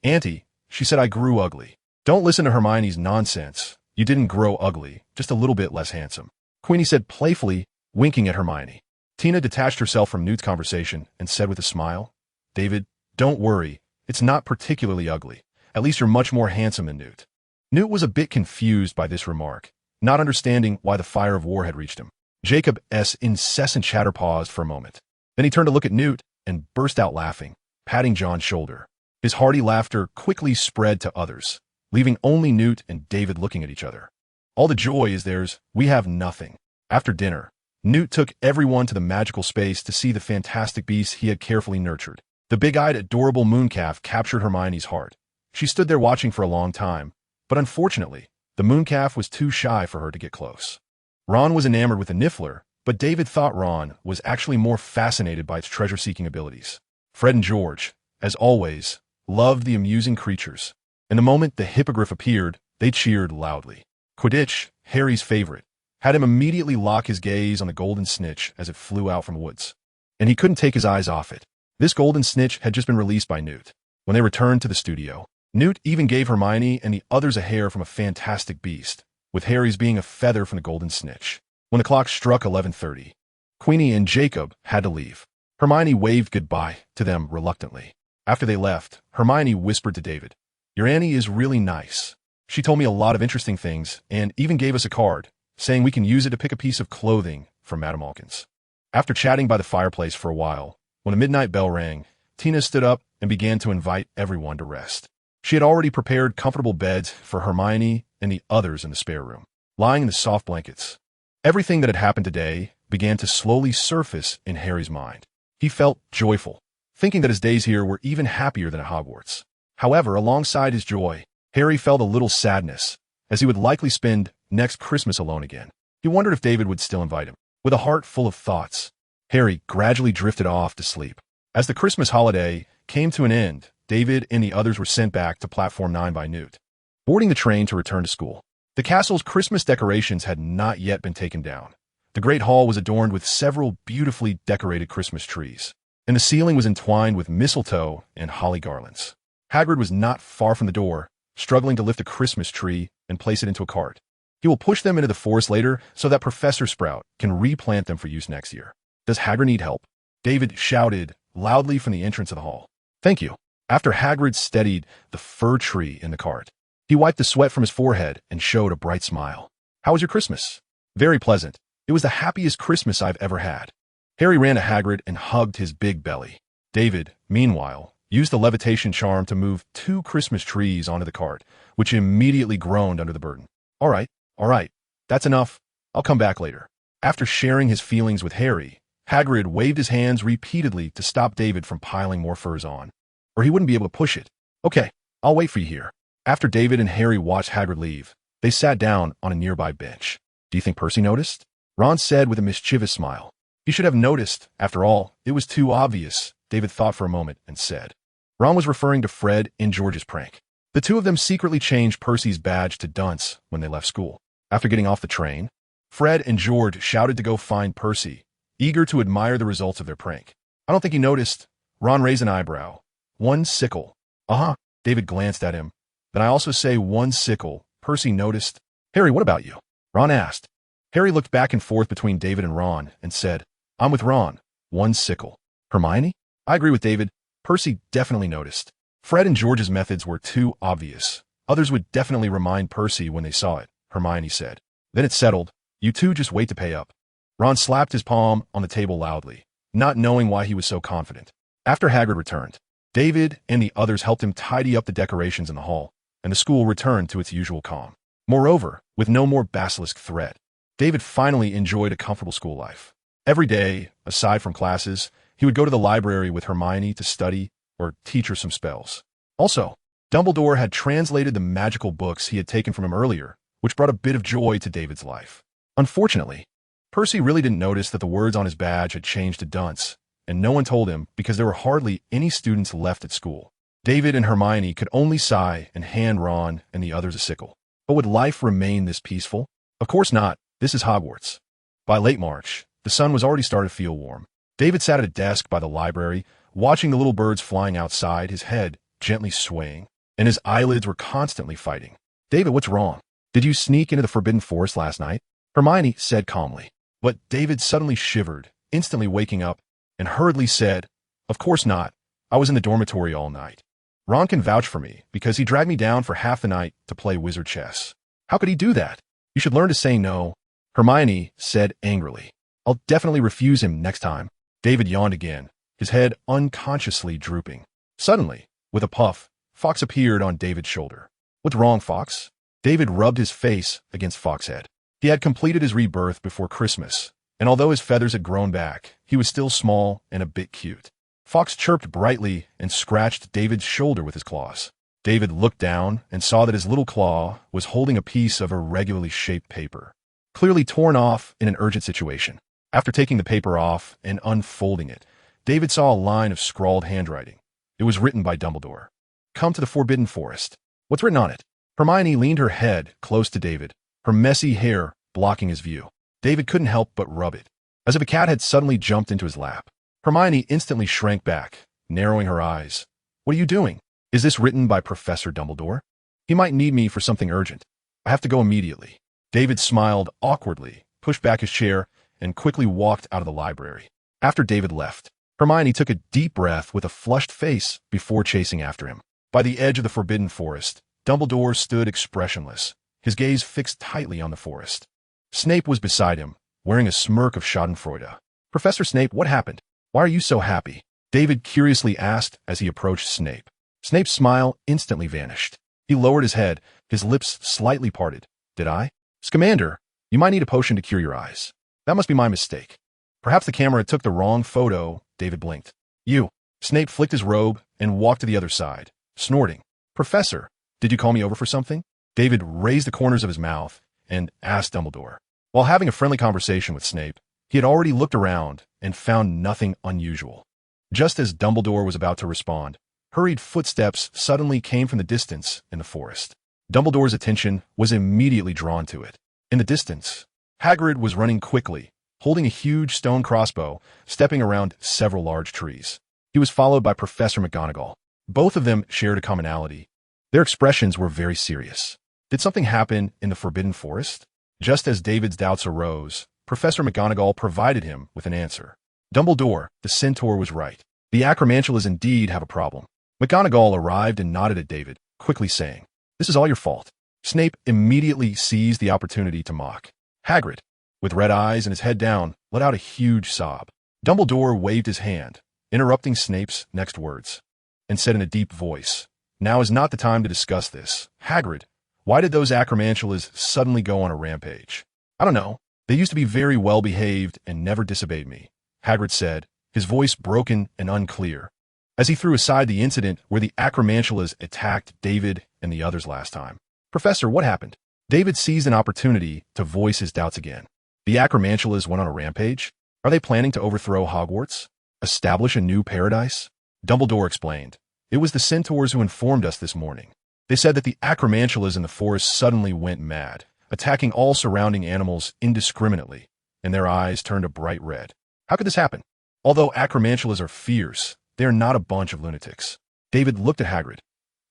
"Auntie," she said, "I grew ugly." "Don't listen to Hermione's nonsense. You didn't grow ugly, just a little bit less handsome," Queenie said playfully, winking at Hermione. Tina detached herself from Newt's conversation and said with a smile, "David, don't worry. It's not particularly ugly. At least you're much more handsome than Newt." Newt was a bit confused by this remark. not understanding why the fire of war had reached him. Jacob's incessant chatter paused for a moment. Then he turned to look at Newt and burst out laughing, patting John's shoulder. His hearty laughter quickly spread to others, leaving only Newt and David looking at each other. All the joy is theirs, we have nothing. After dinner, Newt took everyone to the magical space to see the fantastic beast he had carefully nurtured. The big-eyed, adorable mooncalf captured Hermione's heart. She stood there watching for a long time, but unfortunately, the mooncalf was too shy for her to get close. Ron was enamored with the Niffler, but David thought Ron was actually more fascinated by its treasure-seeking abilities. Fred and George, as always, loved the amusing creatures, and the moment the hippogriff appeared, they cheered loudly. Quidditch, Harry's favorite, had him immediately lock his gaze on the golden snitch as it flew out from the woods, and he couldn't take his eyes off it. This golden snitch had just been released by Newt. When they returned to the studio, Newt even gave Hermione and the others a hair from a fantastic beast, with Harry's being a feather from the golden snitch. When the clock struck 11:30, Queenie and Jacob had to leave. Hermione waved goodbye to them reluctantly. After they left, Hermione whispered to David, "Your Annie is really nice. She told me a lot of interesting things and even gave us a card, saying we can use it to pick a piece of clothing from Madame Malkin's." After chatting by the fireplace for a while, when a midnight bell rang, Tina stood up and began to invite everyone to rest. She had already prepared comfortable beds for Hermione and the others in the spare room, lying in the soft blankets. Everything that had happened today began to slowly surface in Harry's mind. He felt joyful, thinking that his days here were even happier than at Hogwarts. However, alongside his joy, Harry felt a little sadness, as he would likely spend next Christmas alone again. He wondered if David would still invite him. With a heart full of thoughts, Harry gradually drifted off to sleep. As the Christmas holiday came to an end, David and the others were sent back to Platform 9 by Newt, boarding the train to return to school. The castle's Christmas decorations had not yet been taken down. The Great Hall was adorned with several beautifully decorated Christmas trees, and the ceiling was entwined with mistletoe and holly garlands. Hagrid was not far from the door, struggling to lift a Christmas tree and place it into a cart. He will push them into the forest later so that Professor Sprout can replant them for use next year. Does Hagrid need help? David shouted loudly from the entrance of the hall. Thank you. After Hagrid steadied the fir tree in the cart, he wiped the sweat from his forehead and showed a bright smile. How was your Christmas? Very pleasant. It was the happiest Christmas I've ever had. Harry ran to Hagrid and hugged his big belly. David, meanwhile, used the levitation charm to move 2 Christmas trees onto the cart, which immediately groaned under the burden. All right, that's enough. I'll come back later. After sharing his feelings with Harry, Hagrid waved his hands repeatedly to stop David from piling more furs on, or he wouldn't be able to push it. Okay, I'll wait for you here. After David and Harry watched Hagrid leave, they sat down on a nearby bench. Do you think Percy noticed? Ron said with a mischievous smile. He should have noticed. After all, it was too obvious, David thought for a moment and said. Ron was referring to Fred and George's prank. The two of them secretly changed Percy's badge to dunce when they left school. After getting off the train, Fred and George shouted to go find Percy, eager to admire the results of their prank. I don't think he noticed. Ron raised an eyebrow. 1 sickle. Uh-huh. David glanced at him. Then I also say 1 sickle. Percy noticed. Harry, what about you? Ron asked. Harry looked back and forth between David and Ron and said, I'm with Ron. 1 sickle. Hermione? I agree with David. Percy definitely noticed. Fred and George's methods were too obvious. Others would definitely remind Percy when they saw it, Hermione said. Then it's settled. You two just wait to pay up. Ron slapped his palm on the table loudly, not knowing why he was so confident. After Hagrid returned, David and the others helped him tidy up the decorations in the hall, and the school returned to its usual calm. Moreover, with no more basilisk threat, David finally enjoyed a comfortable school life. Every day, aside from classes, he would go to the library with Hermione to study or teach her some spells. Also, Dumbledore had translated the magical books he had taken from him earlier, which brought a bit of joy to David's life. Unfortunately, Percy really didn't notice that the words on his badge had changed to dunce, and no one told him because there were hardly any students left at school. David and Hermione could only sigh and hand Ron and the others a sickle. But would life remain this peaceful? Of course not. This is Hogwarts. By late March, the sun was already starting to feel warm. David sat at a desk by the library, watching the little birds flying outside, his head gently swaying, and his eyelids were constantly fighting. David, what's wrong? Did you sneak into the Forbidden Forest last night? Hermione said calmly. But David suddenly shivered, instantly waking up, and hurriedly said, Of course not. I was in the dormitory all night. Ron can vouch for me because he dragged me down for half the night to play wizard chess. How could he do that? You should learn to say no, Hermione said angrily. I'll definitely refuse him next time. David yawned again, his head unconsciously drooping. Suddenly, with a puff, Fawkes appeared on David's shoulder. What's wrong, Fawkes? David rubbed his face against Fawkes' head. He had completed his rebirth before Christmas, and although his feathers had grown back, he was still small and a bit cute. Fawkes chirped brightly and scratched David's shoulder with his claws. David looked down and saw that his little claw was holding a piece of irregularly shaped paper, clearly torn off in an urgent situation. After taking the paper off and unfolding it, David saw a line of scrawled handwriting. It was written by Dumbledore. Come to the Forbidden Forest. What's written on it? Hermione leaned her head close to David, her messy hair blocking his view. David couldn't help but rub it, as if a cat had suddenly jumped into his lap. Hermione instantly shrank back, narrowing her eyes. What are you doing? Is this written by Professor Dumbledore? He might need me for something urgent. I have to go immediately. David smiled awkwardly, pushed back his chair, and quickly walked out of the library. After David left, Hermione took a deep breath with a flushed face before chasing after him. By the edge of the Forbidden Forest, Dumbledore stood expressionless, his gaze fixed tightly on the forest. Snape was beside him, wearing a smirk of schadenfreude. Professor Snape, what happened? Why are you so happy? David curiously asked as he approached Snape. Snape's smile instantly vanished. He lowered his head, his lips slightly parted. Did I? Scamander, you might need a potion to cure your eyes. That must be my mistake. Perhaps the camera took the wrong photo. David blinked. You. Snape flicked his robe and walked to the other side, snorting. Professor, did you call me over for something? David raised the corners of his mouth and asked Dumbledore. While having a friendly conversation with Snape, he had already looked around and found nothing unusual. Just as Dumbledore was about to respond, hurried footsteps suddenly came from the distance in the forest. Dumbledore's attention was immediately drawn to it. In the distance, Hagrid was running quickly, holding a huge stone crossbow, stepping around several large trees. He was followed by Professor McGonagall. Both of them shared a commonality. Their expressions were very serious. Did something happen in the Forbidden Forest? Just as David's doubts arose, Professor McGonagall provided him with an answer. Dumbledore, the centaur was right. The acromantulas indeed have a problem. McGonagall arrived and nodded at David, quickly saying, This is all your fault. Snape immediately seized the opportunity to mock. Hagrid, with red eyes and his head down, let out a huge sob. Dumbledore waved his hand, interrupting Snape's next words, and said in a deep voice, Now is not the time to discuss this. Hagrid, why did those acromantulas suddenly go on a rampage? I don't know. They used to be very well-behaved and never disobeyed me, Hagrid said, his voice broken and unclear, as he threw aside the incident where the acromantulas attacked David and the others last time. Professor, what happened? David seized an opportunity to voice his doubts again. The acromantulas went on a rampage? Are they planning to overthrow Hogwarts? Establish a new paradise? Dumbledore explained. It was the centaurs who informed us this morning. They said that the acromantulas in the forest suddenly went mad, attacking all surrounding animals indiscriminately, and their eyes turned a bright red. How could this happen? Although acromantulas are fierce, they are not a bunch of lunatics. David looked at Hagrid.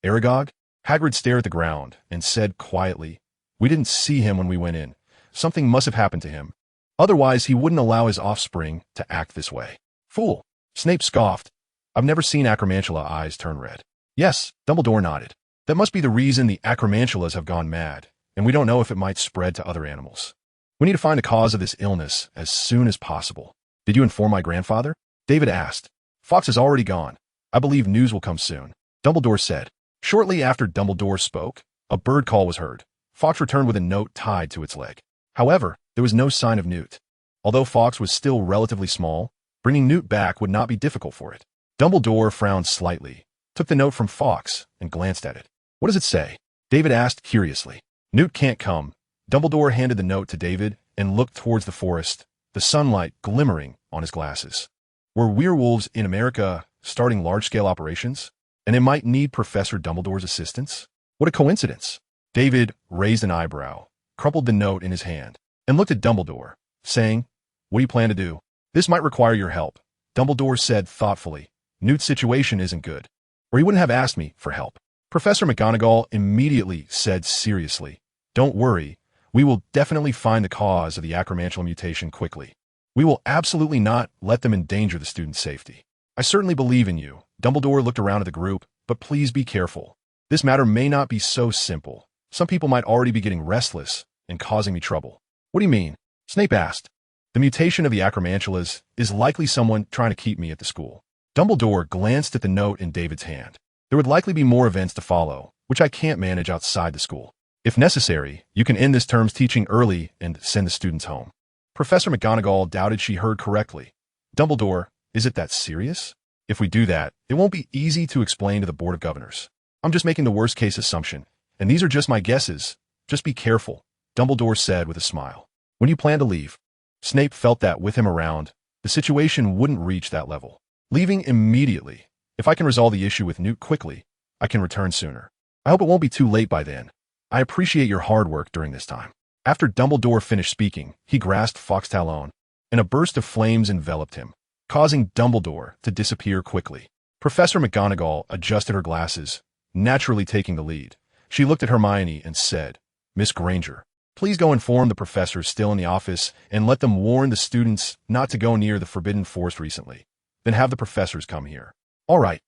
Aragog? Hagrid stared at the ground and said quietly, We didn't see him when we went in. Something must have happened to him. Otherwise, he wouldn't allow his offspring to act this way. Fool! Snape scoffed. I've never seen acromantula eyes turn red. Yes, Dumbledore nodded. That must be the reason the acromantulas have gone mad, and we don't know if it might spread to other animals. We need to find the cause of this illness as soon as possible. Did you inform my grandfather? David asked. Fawkes is already gone. I believe news will come soon, Dumbledore said. Shortly after Dumbledore spoke, a bird call was heard. Fawkes returned with a note tied to its leg. However, there was no sign of Newt. Although Fawkes was still relatively small, bringing Newt back would not be difficult for it. Dumbledore frowned slightly, took the note from Fawkes, and glanced at it. What does it say? David asked curiously. Newt can't come. Dumbledore handed the note to David and looked towards the forest, the sunlight glimmering on his glasses. Were werewolves in America starting large-scale operations? And it might need Professor Dumbledore's assistance? What a coincidence. David raised an eyebrow, crumpled the note in his hand, and looked at Dumbledore, saying, What do you plan to do? This might require your help, Dumbledore said thoughtfully. Newt's situation isn't good, or he wouldn't have asked me for help. Professor McGonagall immediately said seriously, Don't worry, we will definitely find the cause of the acromantula mutation quickly. We will absolutely not let them endanger the student's safety. I certainly believe in you. Dumbledore looked around at the group, but please be careful. This matter may not be so simple. Some people might already be getting restless and causing me trouble. What do you mean? Snape asked. The mutation of the acromantulas is likely someone trying to keep me at the school. Dumbledore glanced at the note in David's hand. There would likely be more events to follow, which I can't manage outside the school. If necessary, you can end this term's teaching early and send the students home. Professor McGonagall doubted she heard correctly. Dumbledore, is it that serious? If we do that, it won't be easy to explain to the Board of Governors. I'm just making the worst-case assumption, and these are just my guesses. Just be careful, Dumbledore said with a smile. When you plan to leave? Snape felt that with him around, the situation wouldn't reach that level. Leaving immediately. If I can resolve the issue with Newt quickly, I can return sooner. I hope it won't be too late by then. I appreciate your hard work during this time. After Dumbledore finished speaking, he grasped Foxtalon, and a burst of flames enveloped him, causing Dumbledore to disappear quickly. Professor McGonagall adjusted her glasses, naturally taking the lead. She looked at Hermione and said, Miss Granger, please go inform the professors still in the office and let them warn the students not to go near the Forbidden Forest recently. Then have the professors come here. All right.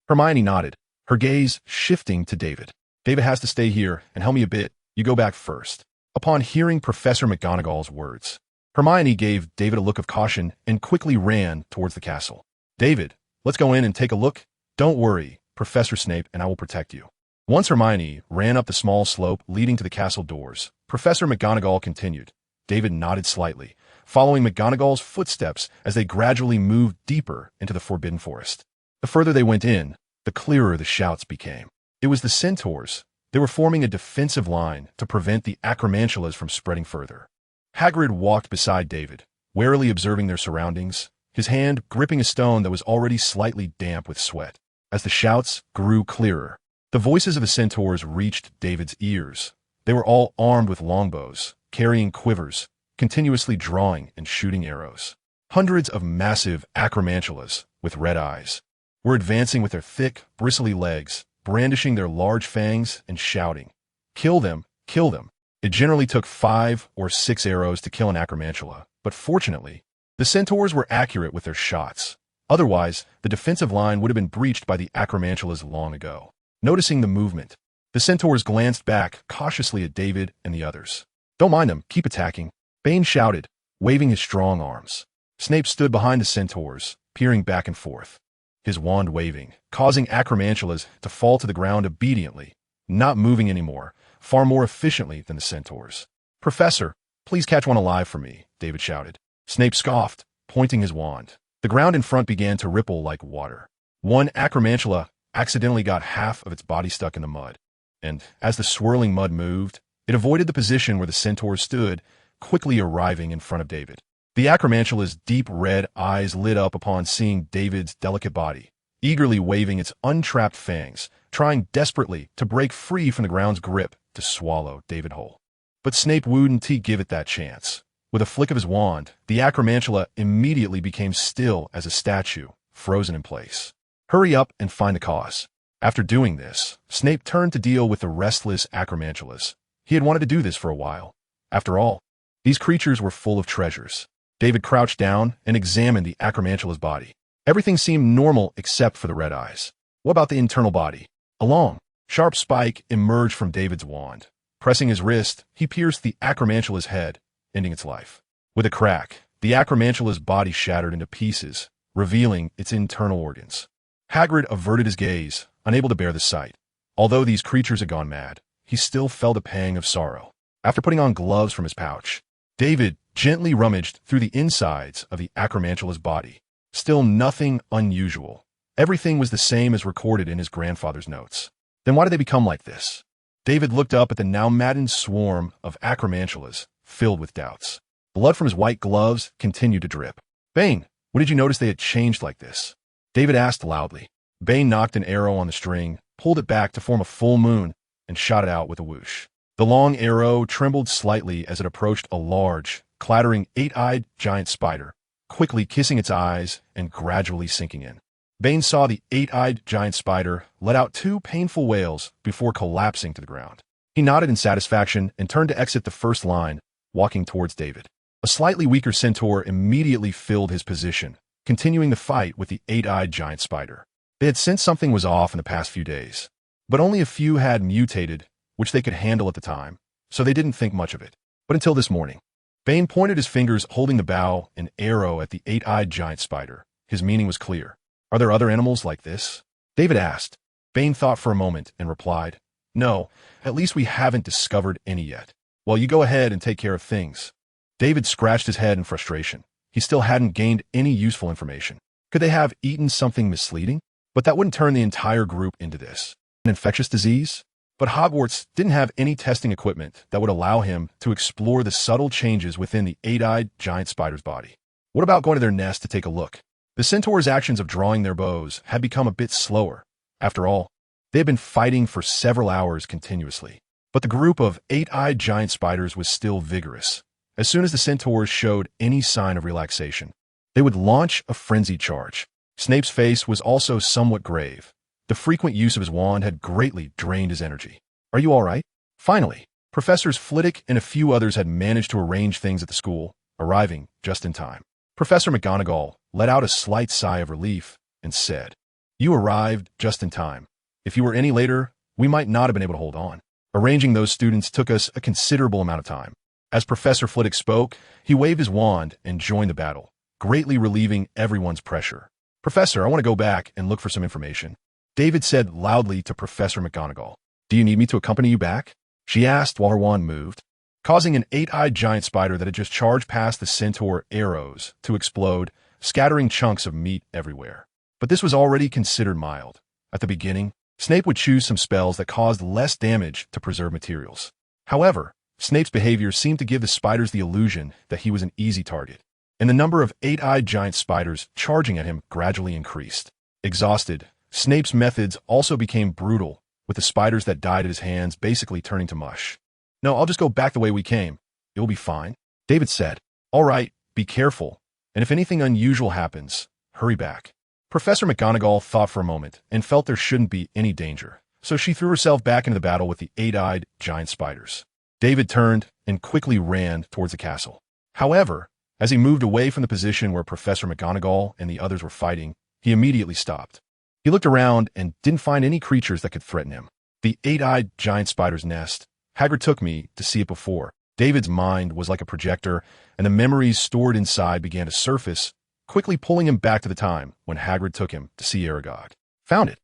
Hermione nodded, her gaze shifting to David. David has to stay here and help me a bit. You go back first. Upon hearing Professor McGonagall's words, Hermione gave David a look of caution and quickly ran towards the castle. David, let's go in and take a look. Don't worry, Professor Snape and I will protect you. Once Hermione ran up the small slope leading to the castle doors, Professor McGonagall continued. David nodded slightly, following McGonagall's footsteps as they gradually moved deeper into the Forbidden Forest. The further they went in, the clearer the shouts became. It was the centaurs. They were forming a defensive line to prevent the acromantulas from spreading further. Hagrid walked beside David, warily observing their surroundings, his hand gripping a stone that was already slightly damp with sweat. As the shouts grew clearer, the voices of the centaurs reached David's ears. They were all armed with longbows, carrying quivers, continuously drawing and shooting arrows. Hundreds of massive acromantulas, with red eyes, were advancing with their thick, bristly legs, brandishing their large fangs and shouting, Kill them, kill them. It generally took 5 or 6 arrows to kill an acromantula, but fortunately, the centaurs were accurate with their shots. Otherwise, the defensive line would have been breached by the acromantulas long ago. Noticing the movement, the centaurs glanced back cautiously at David and the others. Don't mind them, keep attacking, Bane shouted, waving his strong arms. Snape stood behind the centaurs, peering back and forth, his wand waving, causing acromantulas to fall to the ground obediently, not moving anymore, far more efficiently than the centaurs. Professor, please catch one alive for me, David shouted. Snape scoffed, pointing his wand. The ground in front began to ripple like water. One acromantula accidentally got half of its body stuck in the mud, and as the swirling mud moved, it avoided the position where the centaur stood, quickly arriving in front of David. The acromantula's deep red eyes lit up upon seeing David's delicate body, eagerly waving its untrapped fangs, trying desperately to break free from the ground's grip to swallow David whole. But Snape wouldn't give it that chance. With a flick of his wand, the acromantula immediately became still as a statue, frozen in place. Hurry up and find the cause. After doing this, Snape turned to deal with the restless acromantulas. He had wanted to do this for a while. After all, these creatures were full of treasures. David crouched down and examined the acromantula's body. Everything seemed normal except for the red eyes. What about the internal body? A long, sharp spike emerged from David's wand. Pressing his wrist, he pierced the acromantula's head, ending its life. With a crack, the acromantula's body shattered into pieces, revealing its internal organs. Hagrid averted his gaze, unable to bear the sight. Although these creatures had gone mad, he still felt a pang of sorrow. After putting on gloves from his pouch, David gently rummaged through the insides of the acromantula's body. Still nothing unusual. Everything was the same as recorded in his grandfather's notes. Then why did they become like this? David looked up at the now maddened swarm of acromantulas, filled with doubts. Blood from his white gloves continued to drip. Bane, when did you notice they had changed like this? David asked loudly. Bane knocked an arrow on the string, pulled it back to form a full moon, and shot it out with a whoosh. The long arrow trembled slightly as it approached a large, clattering, 8-eyed giant spider, quickly kissing its eyes and gradually sinking in. Bane saw the 8-eyed giant spider let out 2 painful wails before collapsing to the ground. He nodded in satisfaction and turned to exit the first line, walking towards David. A slightly weaker centaur immediately filled his position, continuing the fight with the 8-eyed giant spider. They had sensed something was off in the past few days, but only a few had mutated, which they could handle at the time, so they didn't think much of it. But until this morning. Bane pointed his fingers, holding the bow and arrow at the eight-eyed giant spider. His meaning was clear. Are there other animals like this? David asked. Bane thought for a moment and replied, No, at least we haven't discovered any yet. Well, you go ahead and take care of things. David scratched his head in frustration. He still hadn't gained any useful information. Could they have eaten something misleading? But that wouldn't turn the entire group into this. An infectious disease? But Hogwarts didn't have any testing equipment that would allow him to explore the subtle changes within the eight-eyed giant spider's body. What about going to their nest to take a look? The centaur's actions of drawing their bows had become a bit slower. After all, they had been fighting for several hours continuously. But the group of eight-eyed giant spiders was still vigorous. As soon as the centaurs showed any sign of relaxation, they would launch a frenzied charge. Snape's face was also somewhat grave. The frequent use of his wand had greatly drained his energy. Are you all right? Finally, Professors Flitwick and a few others had managed to arrange things at the school, arriving just in time. Professor McGonagall let out a slight sigh of relief and said, You arrived just in time. If you were any later, we might not have been able to hold on. Arranging those students took us a considerable amount of time. As Professor Flitwick spoke, he waved his wand and joined the battle, greatly relieving everyone's pressure. Professor, I want to go back and look for some information. David said loudly to Professor McGonagall. Do you need me to accompany you back? She asked while her wand moved, causing an eight-eyed giant spider that had just charged past the centaur arrows to explode, scattering chunks of meat everywhere. But this was already considered mild. At the beginning, Snape would choose some spells that caused less damage to preserve materials. However, Snape's behavior seemed to give the spiders the illusion that he was an easy target, and the number of eight-eyed giant spiders charging at him gradually increased. Exhausted, Snape's methods also became brutal, with the spiders that died at his hands basically turning to mush. No, I'll just go back the way we came. It will be fine. David said, All right, be careful, and if anything unusual happens, hurry back. Professor McGonagall thought for a moment and felt there shouldn't be any danger, so she threw herself back into the battle with the eight-eyed giant spiders. David turned and quickly ran towards the castle. However, as he moved away from the position where Professor McGonagall and the others were fighting, he immediately stopped. He looked around and didn't find any creatures that could threaten him. The eight-eyed giant spider's nest. Hagrid took me to see it before. David's mind was like a projector, and the memories stored inside began to surface, quickly pulling him back to the time when Hagrid took him to see Aragog. Found it.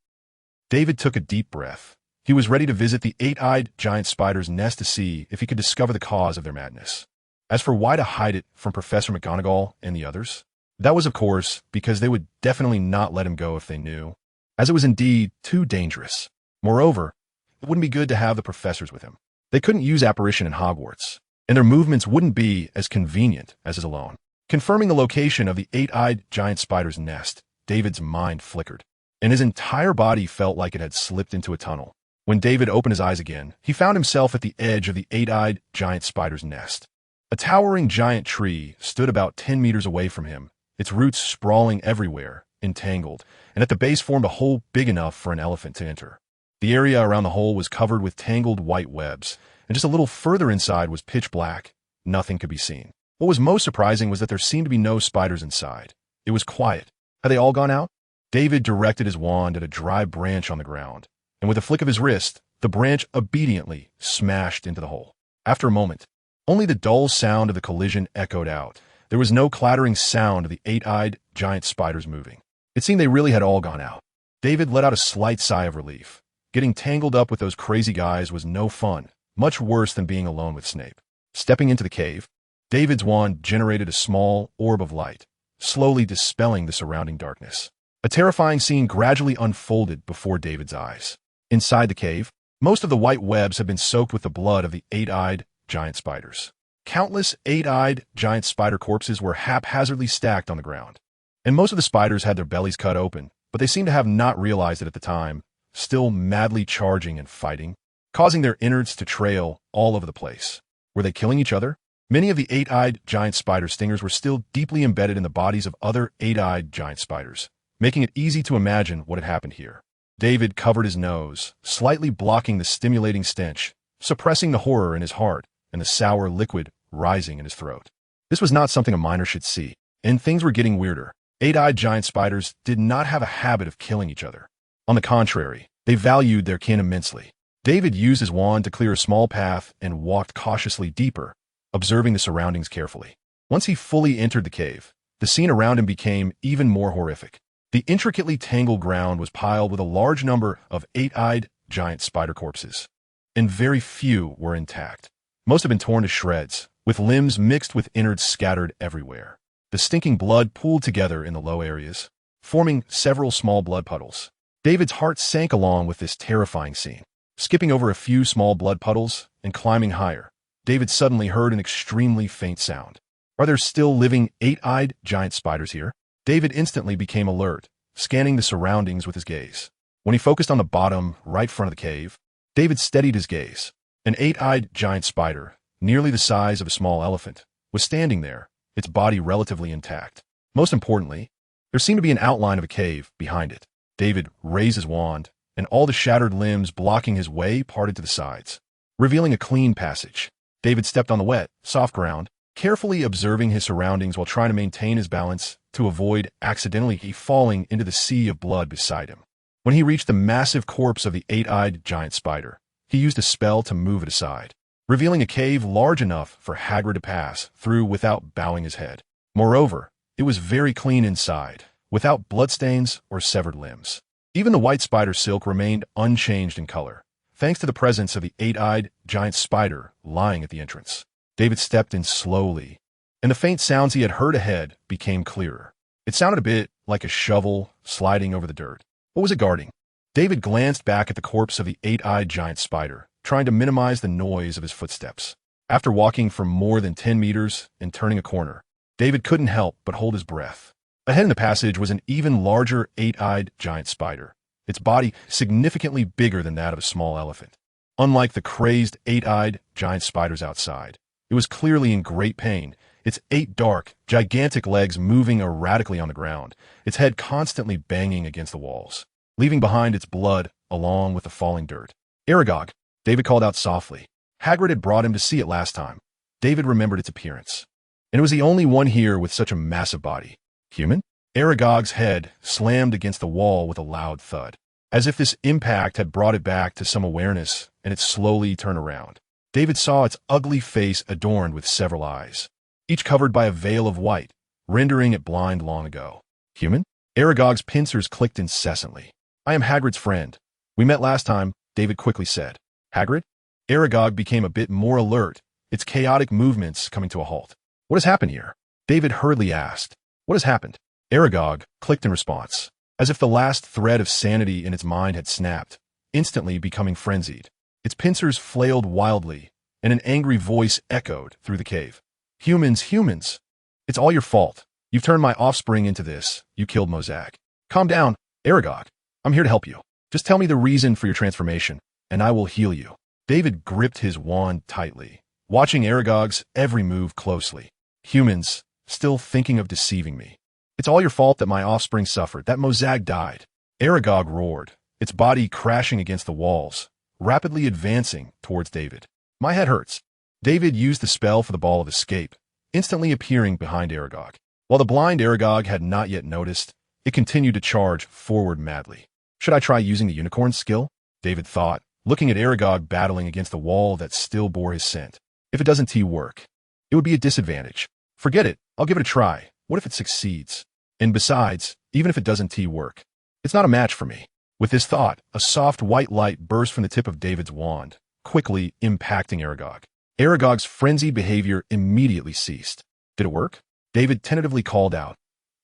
David took a deep breath. He was ready to visit the eight-eyed giant spider's nest to see if he could discover the cause of their madness. As for why to hide it from Professor McGonagall and the others, that was, of course, because they would definitely not let him go if they knew, as it was indeed too dangerous. Moreover, it wouldn't be good to have the professors with him. They couldn't use apparition in Hogwarts, and their movements wouldn't be as convenient as his alone. Confirming the location of the eight-eyed giant spider's nest, David's mind flickered, and his entire body felt like it had slipped into a tunnel. When David opened his eyes again, he found himself at the edge of the eight-eyed giant spider's nest. A towering giant tree stood about 10 meters away from him, its roots sprawling everywhere, entangled, and at the base formed a hole big enough for an elephant to enter. The area around the hole was covered with tangled white webs, and just a little further inside was pitch black. Nothing could be seen. What was most surprising was that there seemed to be no spiders inside. It was quiet. Had they all gone out? David directed his wand at a dry branch on the ground, and with a flick of his wrist, the branch obediently smashed into the hole. After a moment, only the dull sound of the collision echoed out. There was no clattering sound of the eight-eyed giant spiders moving. It seemed they really had all gone out. David let out a slight sigh of relief. Getting tangled up with those crazy guys was no fun, much worse than being alone with Snape. Stepping into the cave, David's wand generated a small orb of light, slowly dispelling the surrounding darkness. A terrifying scene gradually unfolded before David's eyes. Inside the cave, most of the white webs had been soaked with the blood of the eight-eyed giant spiders. Countless eight-eyed giant spider corpses were haphazardly stacked on the ground, and most of the spiders had their bellies cut open, but they seemed to have not realized it at the time, still madly charging and fighting, causing their innards to trail all over the place. Were they killing each other? Many of the eight-eyed giant spider stingers were still deeply embedded in the bodies of other eight-eyed giant spiders, making it easy to imagine what had happened here. David covered his nose, slightly blocking the stimulating stench, suppressing the horror in his heart and the sour liquid rising in his throat. This was not something a minor should see, and things were getting weirder. Eight-eyed giant spiders did not have a habit of killing each other. On the contrary, they valued their kin immensely. David used his wand to clear a small path and walked cautiously deeper, observing the surroundings carefully. Once he fully entered the cave, the scene around him became even more horrific. The intricately tangled ground was piled with a large number of eight-eyed giant spider corpses, and very few were intact. Most had been torn to shreds, with limbs mixed with innards scattered everywhere. The stinking blood pooled together in the low areas, forming several small blood puddles. David's heart sank along with this terrifying scene. Skipping over a few small blood puddles and climbing higher, David suddenly heard an extremely faint sound. Are there still living eight-eyed giant spiders here? David instantly became alert, scanning the surroundings with his gaze. When he focused on the bottom right front of the cave, David steadied his gaze. An eight-eyed giant spider, nearly the size of a small elephant, was standing there, its body relatively intact. Most importantly, there seemed to be an outline of a cave behind it. David raised his wand, and all the shattered limbs blocking his way parted to the sides, revealing a clean passage. David stepped on the wet, soft ground, carefully observing his surroundings while trying to maintain his balance to avoid accidentally falling into the sea of blood beside him. When he reached the massive corpse of the eight-eyed giant spider, he used a spell to move it aside, revealing a cave large enough for Hagrid to pass through without bowing his head. Moreover, it was very clean inside, without bloodstains or severed limbs. Even the white spider silk remained unchanged in color, thanks to the presence of the eight-eyed giant spider lying at the entrance. David stepped in slowly, and the faint sounds he had heard ahead became clearer. It sounded a bit like a shovel sliding over the dirt. What was it guarding? David glanced back at the corpse of the eight-eyed giant spider, trying to minimize the noise of his footsteps. After walking for more than 10 meters and turning a corner, David couldn't help but hold his breath. Ahead in the passage was an even larger eight-eyed giant spider, its body significantly bigger than that of a small elephant. Unlike the crazed eight-eyed giant spiders outside, it was clearly in great pain, its 8 dark, gigantic legs moving erratically on the ground, its head constantly banging against the walls, leaving behind its blood along with the falling dirt. Aragog, David called out softly. Hagrid had brought him to see it last time. David remembered its appearance, and it was the only one here with such a massive body. Human? Aragog's head slammed against the wall with a loud thud, as if this impact had brought it back to some awareness, and it slowly turned around. David saw its ugly face adorned with several eyes, each covered by a veil of white, rendering it blind long ago. Human? Aragog's pincers clicked incessantly. I am Hagrid's friend. We met last time, David quickly said. Hagrid? Aragog became a bit more alert, its chaotic movements coming to a halt. What has happened here? David hurriedly asked. What has happened? Aragog clicked in response, as if the last thread of sanity in its mind had snapped, instantly becoming frenzied. Its pincers flailed wildly, and an angry voice echoed through the cave. Humans, humans! It's all your fault. You've turned my offspring into this. You killed Mozag. Calm down, Aragog. I'm here to help you. Just tell me the reason for your transformation, and I will heal you. David gripped his wand tightly, watching Aragog's every move closely. Humans, still thinking of deceiving me. It's all your fault that my offspring suffered, that Mozag died. Aragog roared, its body crashing against the walls, rapidly advancing towards David. My head hurts. David used the spell for the ball of escape, instantly appearing behind Aragog. While the blind Aragog had not yet noticed, it continued to charge forward madly. Should I try using the unicorn skill? David thought, looking at Aragog battling against the wall that still bore his scent. If it doesn't work, it would be a disadvantage. Forget it, I'll give it a try. What if it succeeds? And besides, even if it doesn't work, it's not a match for me. With this thought, a soft white light burst from the tip of David's wand, quickly impacting Aragog. Aragog's frenzied behavior immediately ceased. Did it work? David tentatively called out.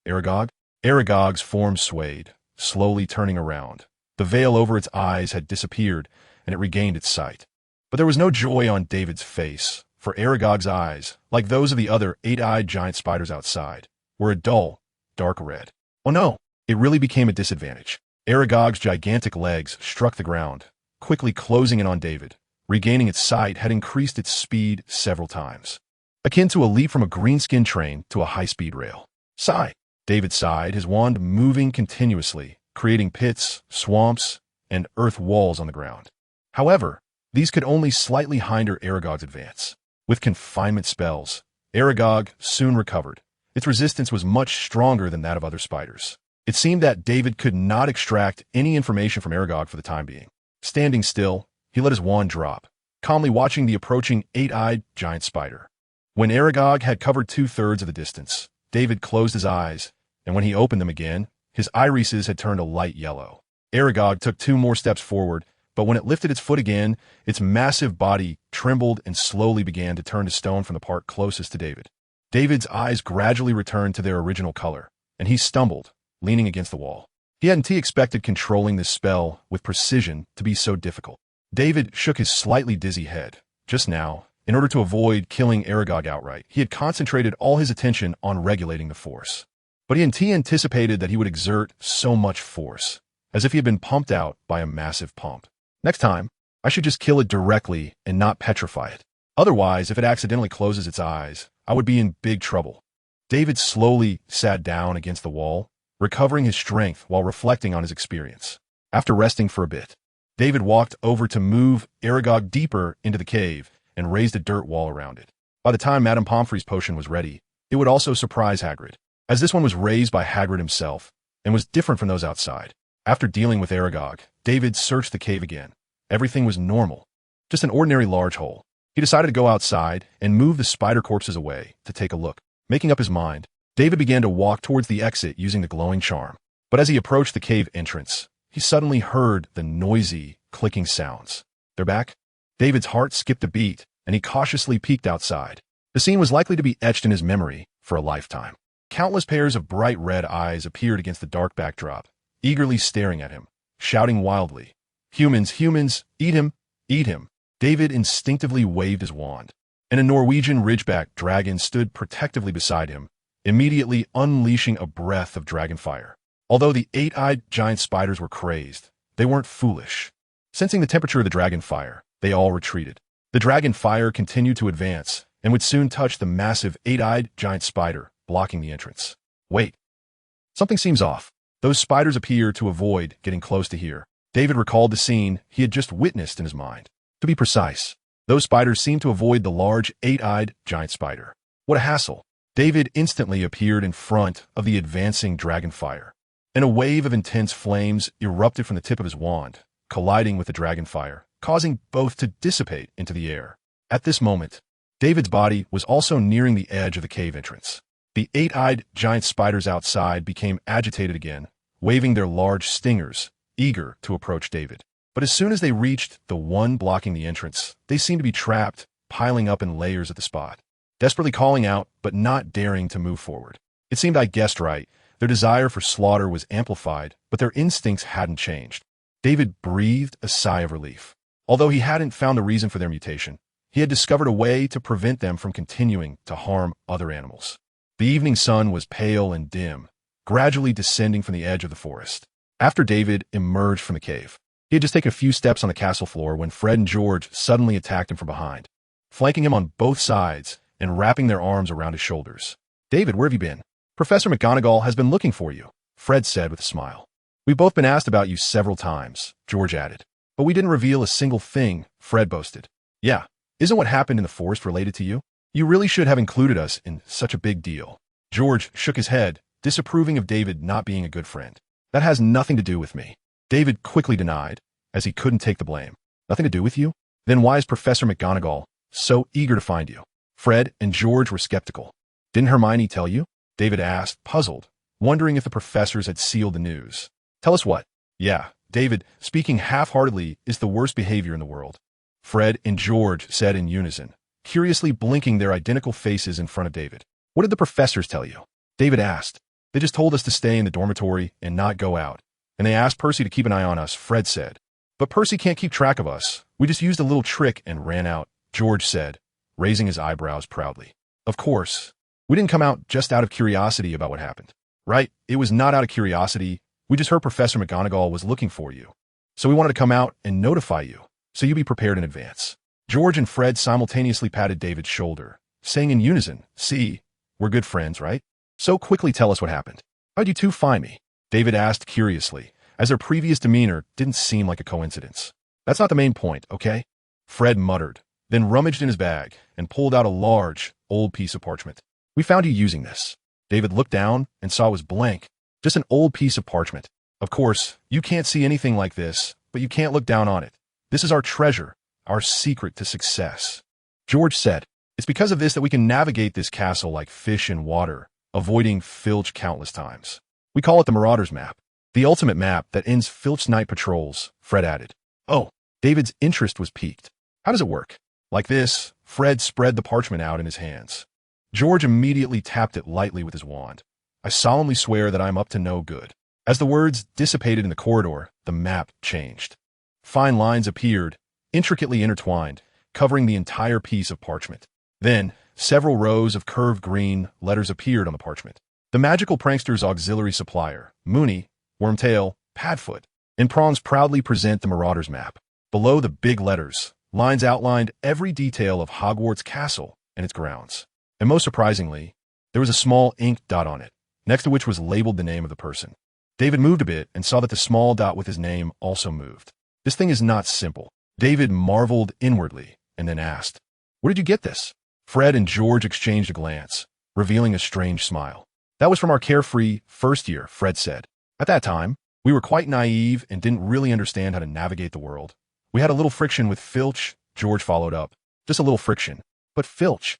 Aragog? Aragog's form swayed, slowly turning around. The veil over its eyes had disappeared, and it regained its sight. But there was no joy on David's face, for Aragog's eyes, like those of the other eight-eyed giant spiders outside, were a dull, dark red. Oh no, it really became a disadvantage. Aragog's gigantic legs struck the ground, quickly closing in on David. Regaining its sight had increased its speed several times, akin to a leap from a greenskin train to a high-speed rail. Sigh. David sighed, his wand moving continuously, creating pits, swamps, and earth walls on the ground. However, these could only slightly hinder Aragog's advance. With confinement spells, Aragog soon recovered. Its resistance was much stronger than that of other spiders. It seemed that David could not extract any information from Aragog for the time being. Standing still, he let his wand drop, calmly watching the approaching eight-eyed giant spider. When Aragog had covered 2/3 of the distance, David closed his eyes, and when he opened them again, his irises had turned a light yellow. Aragog took 2 more steps forward, but when it lifted its foot again, its massive body trembled and slowly began to turn to stone from the part closest to David. David's eyes gradually returned to their original color, and he stumbled, leaning against the wall. He hadn't expected controlling this spell with precision to be so difficult. David shook his slightly dizzy head. Just now, in order to avoid killing Aragog outright, he had concentrated all his attention on regulating the force. But he anticipated that he would exert so much force, as if he had been pumped out by a massive pump. Next time, I should just kill it directly and not petrify it. Otherwise, if it accidentally closes its eyes, I would be in big trouble. David slowly sat down against the wall, recovering his strength while reflecting on his experience. After resting for a bit, David walked over to move Aragog deeper into the cave and raised a dirt wall around it. By the time Madame Pomfrey's potion was ready, it would also surprise Hagrid, as this one was raised by Hagrid himself and was different from those outside. After dealing with Aragog, David searched the cave again. Everything was normal, just an ordinary large hole. He decided to go outside and move the spider corpses away to take a look. Making up his mind, David began to walk towards the exit using the glowing charm. But as he approached the cave entrance, he suddenly heard the noisy, clicking sounds. They're back? David's heart skipped a beat, and he cautiously peeked outside. The scene was likely to be etched in his memory for a lifetime. Countless pairs of bright red eyes appeared against the dark backdrop, eagerly staring at him, shouting wildly, "Humans, humans, eat him, eat him." David instinctively waved his wand, and a Norwegian ridgeback dragon stood protectively beside him, immediately unleashing a breath of dragon fire. Although the 8-eyed giant spiders were crazed, they weren't foolish. Sensing the temperature of the dragon fire, they all retreated. The dragon fire continued to advance and would soon touch the massive 8-eyed giant spider, blocking the entrance. Wait. Something seems off. Those spiders appear to avoid getting close to here. David recalled the scene he had just witnessed in his mind. To be precise, those spiders seemed to avoid the large 8-eyed giant spider. What a hassle. David instantly appeared in front of the advancing dragon fire, and a wave of intense flames erupted from the tip of his wand, colliding with the dragon fire, causing both to dissipate into the air. At this moment, David's body was also nearing the edge of the cave entrance. The 8-eyed giant spiders outside became agitated again, waving their large stingers, eager to approach David. But as soon as they reached the one blocking the entrance, they seemed to be trapped, piling up in layers at the spot, desperately calling out but not daring to move forward. It seemed I guessed right. Their desire for slaughter was amplified, but their instincts hadn't changed. David breathed a sigh of relief. Although he hadn't found the reason for their mutation, he had discovered a way to prevent them from continuing to harm other animals. The evening sun was pale and dim, gradually descending from the edge of the forest. After David emerged from the cave, he had just taken a few steps on the castle floor when Fred and George suddenly attacked him from behind, flanking him on both sides and wrapping their arms around his shoulders. "David, where have you been? Professor McGonagall has been looking for you," Fred said with a smile. "We've both been asked about you several times," George added. "But we didn't reveal a single thing," Fred boasted. "Yeah, isn't what happened in the forest related to you? You really should have included us in such a big deal." George shook his head, disapproving of David not being a good friend. "That has nothing to do with me," David quickly denied, as he couldn't take the blame. "Nothing to do with you? Then why is Professor McGonagall so eager to find you?" Fred and George were skeptical. "Didn't Hermione tell you?" David asked, puzzled, wondering if the professors had sealed the news. "Tell us what?" "Yeah, David, speaking half-heartedly is the worst behavior in the world," Fred and George said in unison, curiously blinking their identical faces in front of David. "What did the professors tell you?" David asked. "They just told us to stay in the dormitory and not go out. And they asked Percy to keep an eye on us," Fred said. "But Percy can't keep track of us. We just used a little trick and ran out," George said, raising his eyebrows proudly. "Of course. We didn't come out just out of curiosity about what happened. Right? It was not out of curiosity. We just heard Professor McGonagall was looking for you. So we wanted to come out and notify you, so you be prepared in advance." George and Fred simultaneously patted David's shoulder, saying in unison, "See, we're good friends, right? So quickly tell us what happened. How'd you two find me?" David asked curiously, as their previous demeanor didn't seem like a coincidence. "That's not the main point, okay?" Fred muttered, then rummaged in his bag and pulled out a large, old piece of parchment. "We found you using this." David looked down and saw it was blank, just an old piece of parchment. "Of course, you can't see anything like this, but you can't look down on it. This is our treasure, our secret to success," George said. It's because of this that we can navigate this castle like fish in water, avoiding Filch countless times. We call it the Marauder's Map, the ultimate map that ends Filch's night patrols, Fred added. Oh, David's interest was piqued. How does it work? Like this, Fred spread the parchment out in his hands. George immediately tapped it lightly with his wand. I solemnly swear that I am up to no good. As the words dissipated in the corridor, the map changed. Fine lines appeared, intricately intertwined, covering the entire piece of parchment. Then, several rows of curved green letters appeared on the parchment. The magical prankster's auxiliary supplier, Mooney, Wormtail, Padfoot, and Prawns proudly present the Marauder's Map. Below the big letters, lines outlined every detail of Hogwarts Castle and its grounds. And most surprisingly, there was a small ink dot on it, next to which was labeled the name of the person. David moved a bit and saw that the small dot with his name also moved. This thing is not simple. David marveled inwardly and then asked, "Where did you get this?" Fred and George exchanged a glance, revealing a strange smile. "That was from our carefree first year," Fred said. "At that time, we were quite naive and didn't really understand how to navigate the world. We had a little friction with Filch," George followed up. "Just a little friction. But Filch."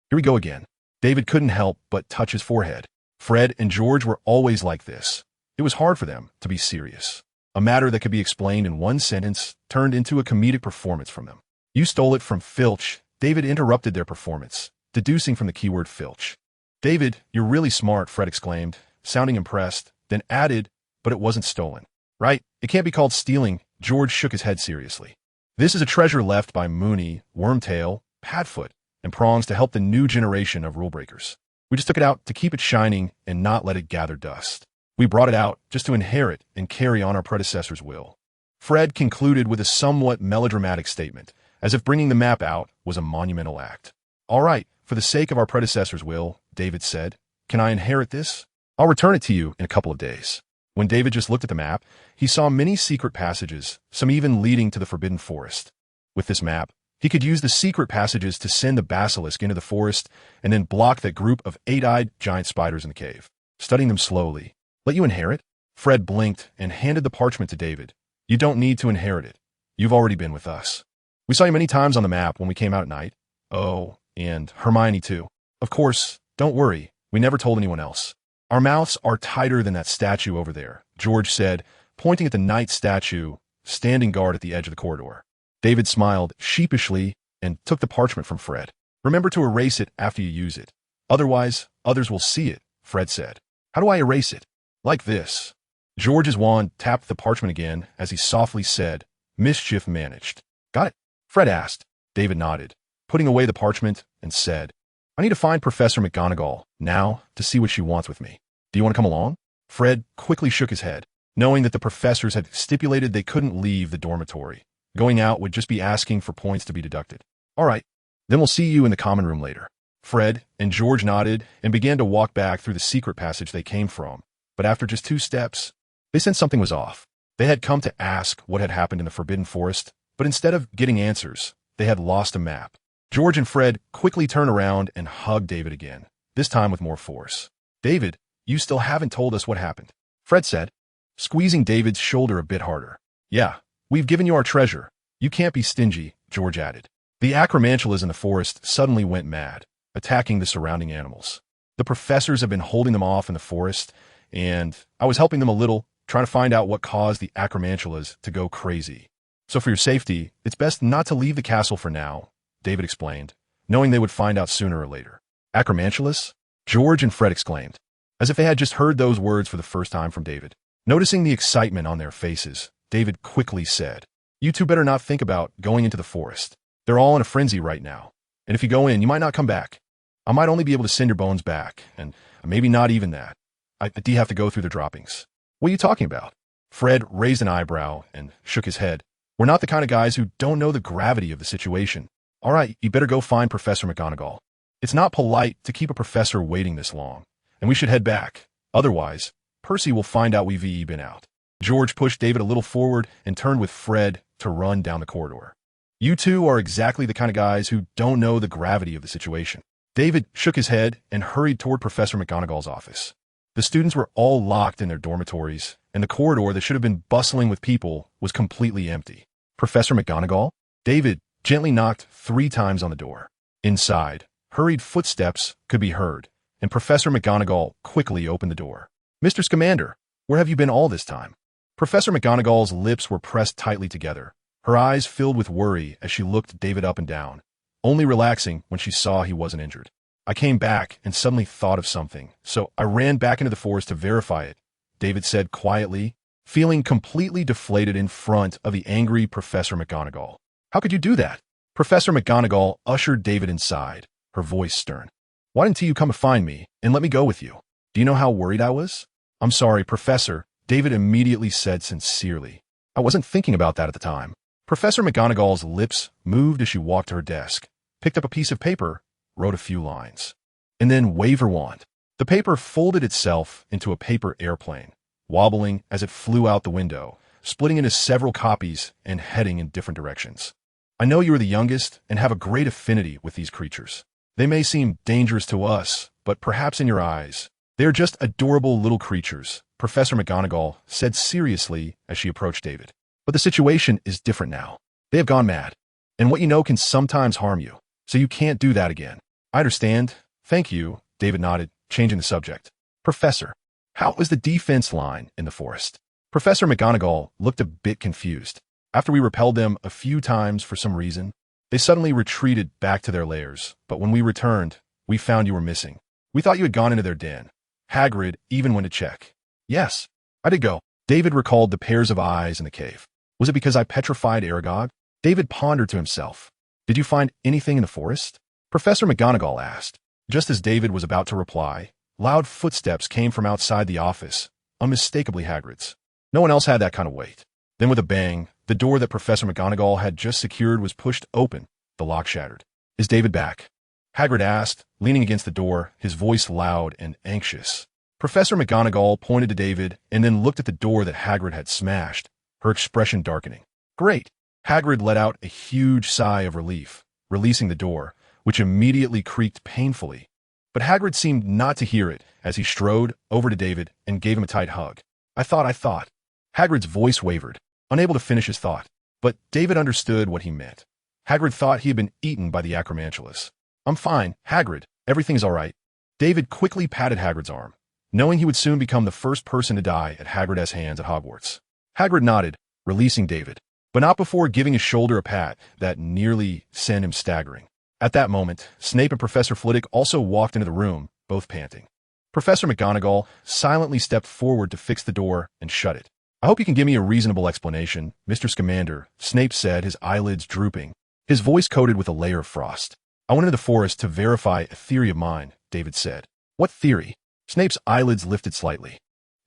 Here we go again. David couldn't help but touch his forehead. Fred and George were always like this. It was hard for them to be serious. A matter that could be explained in one sentence turned into a comedic performance from them. "You stole it from Filch." David interrupted their performance, deducing from the keyword Filch. "David, you're really smart," Fred exclaimed, sounding impressed, then added, "but it wasn't stolen." "Right, it can't be called stealing." George shook his head seriously. "This is a treasure left by Mooney, Wormtail, Padfoot, and Prongs to help the new generation of rule breakers. We just took it out to keep it shining and not let it gather dust. We brought it out just to inherit and carry on our predecessor's will." Fred concluded with a somewhat melodramatic statement, as if bringing the map out was a monumental act. "All right, for the sake of our predecessor's will," David said, "can I inherit this? I'll return it to you in a couple of days." When David just looked at the map, he saw many secret passages, some even leading to the Forbidden Forest. With this map, he could use the secret passages to send the basilisk into the forest and then block that group of eight-eyed giant spiders in the cave. Studying them slowly. "Let you inherit?" Fred blinked and handed the parchment to David. "You don't need to inherit it. You've already been with us. We saw you many times on the map when we came out at night. Oh, and Hermione too. Of course, don't worry, we never told anyone else. Our mouths are tighter than that statue over there," George said, pointing at the knight statue standing guard at the edge of the corridor. David smiled sheepishly and took the parchment from Fred. "Remember to erase it after you use it. Otherwise, others will see it," Fred said. "How do I erase it?" "Like this." George's wand tapped the parchment again as he softly said, "Mischief managed." "Got it?" Fred asked. David nodded, putting away the parchment, and said, "I need to find Professor McGonagall now to see what she wants with me. Do you want to come along?" Fred quickly shook his head, knowing that the professors had stipulated they couldn't leave the dormitory. Going out would just be asking for points to be deducted. "All right, then we'll see you in the common room later." Fred and George nodded and began to walk back through the secret passage they came from, but after just 2 steps, they sensed something was off. They had come to ask what had happened in the Forbidden Forest, but instead of getting answers, they had lost a map. George and Fred quickly turned around and hugged David again, this time with more force. "David, you still haven't told us what happened," Fred said, squeezing David's shoulder a bit harder. "Yeah, we've given you our treasure. You can't be stingy," George added. The acromantulas in the forest suddenly went mad, attacking the surrounding animals. The professors have been holding them off in the forest, and I was helping them a little, trying to find out what caused the acromantulas to go crazy. "So for your safety, it's best not to leave the castle for now," David explained, knowing they would find out sooner or later. "Acromantulas?" George and Fred exclaimed, as if they had just heard those words for the first time from David. Noticing the excitement on their faces, David quickly said, "You two better not think about going into the forest. They're all in a frenzy right now, and if you go in, you might not come back. I might only be able to send your bones back, and maybe not even that. I do have to go through the droppings." "What are you talking about?" Fred raised an eyebrow and shook his head. "We're not the kind of guys who don't know the gravity of the situation. All right, you better go find Professor McGonagall. It's not polite to keep a professor waiting this long, and we should head back. Otherwise, Percy will find out we've been out." George pushed David a little forward and turned with Fred to run down the corridor. "You two are exactly the kind of guys who don't know the gravity of the situation." David shook his head and hurried toward Professor McGonagall's office. The students were all locked in their dormitories, and the corridor that should have been bustling with people was completely empty. "Professor McGonagall?" David gently knocked 3 times on the door. Inside, hurried footsteps could be heard, and Professor McGonagall quickly opened the door. "Mr. Scamander, where have you been all this time?" Professor McGonagall's lips were pressed tightly together, her eyes filled with worry as she looked David up and down, only relaxing when she saw he wasn't injured. "I came back and suddenly thought of something, so I ran back into the forest to verify it," David said quietly, feeling completely deflated in front of the angry Professor McGonagall. "How could you do that?" Professor McGonagall ushered David inside, her voice stern. "Why didn't you come to find me and let me go with you? Do you know how worried I was?" "I'm sorry, Professor," David immediately said sincerely. "I wasn't thinking about that at the time." Professor McGonagall's lips moved as she walked to her desk, picked up a piece of paper, wrote a few lines, and then waved her wand. The paper folded itself into a paper airplane, wobbling as it flew out the window, splitting into several copies and heading in different directions. "I know you are the youngest and have a great affinity with these creatures. They may seem dangerous to us, but perhaps in your eyes, they are just adorable little creatures," Professor McGonagall said seriously as she approached David. "But the situation is different now. They have gone mad, and what you know can sometimes harm you, so you can't do that again." "I understand. Thank you," David nodded, changing the subject. "Professor, how is the defense line in the forest?" Professor McGonagall looked a bit confused. "After we repelled them a few times for some reason, they suddenly retreated back to their lairs, but when we returned, we found you were missing. We thought you had gone into their den. Hagrid even went to check." "Yes, I did go." David recalled the pairs of eyes in the cave. "Was it because I petrified Aragog?" David pondered to himself. "Did you find anything in the forest?" Professor McGonagall asked. Just as David was about to reply, loud footsteps came from outside the office, unmistakably Hagrid's. No one else had that kind of weight. Then with a bang, the door that Professor McGonagall had just secured was pushed open, the lock shattered. "Is David back?" Hagrid asked, leaning against the door, his voice loud and anxious. Professor McGonagall pointed to David and then looked at the door that Hagrid had smashed, her expression darkening. "Great." Hagrid let out a huge sigh of relief, releasing the door, which immediately creaked painfully. But Hagrid seemed not to hear it as he strode over to David and gave him a tight hug. I thought. Hagrid's voice wavered, unable to finish his thought, but David understood what he meant. Hagrid thought he had been eaten by the Acromantulas. "I'm fine, Hagrid. Everything's all right." David quickly patted Hagrid's arm, knowing he would soon become the first person to die at Hagrid's hands at Hogwarts. Hagrid nodded, releasing David, but not before giving his shoulder a pat that nearly sent him staggering. At that moment, Snape and Professor Flitwick also walked into the room, both panting. Professor McGonagall silently stepped forward to fix the door and shut it. "I hope you can give me a reasonable explanation, Mr. Scamander," Snape said, his eyelids drooping, his voice coated with a layer of frost. "I went into the forest to verify a theory of mine," David said. "What theory?" Snape's eyelids lifted slightly.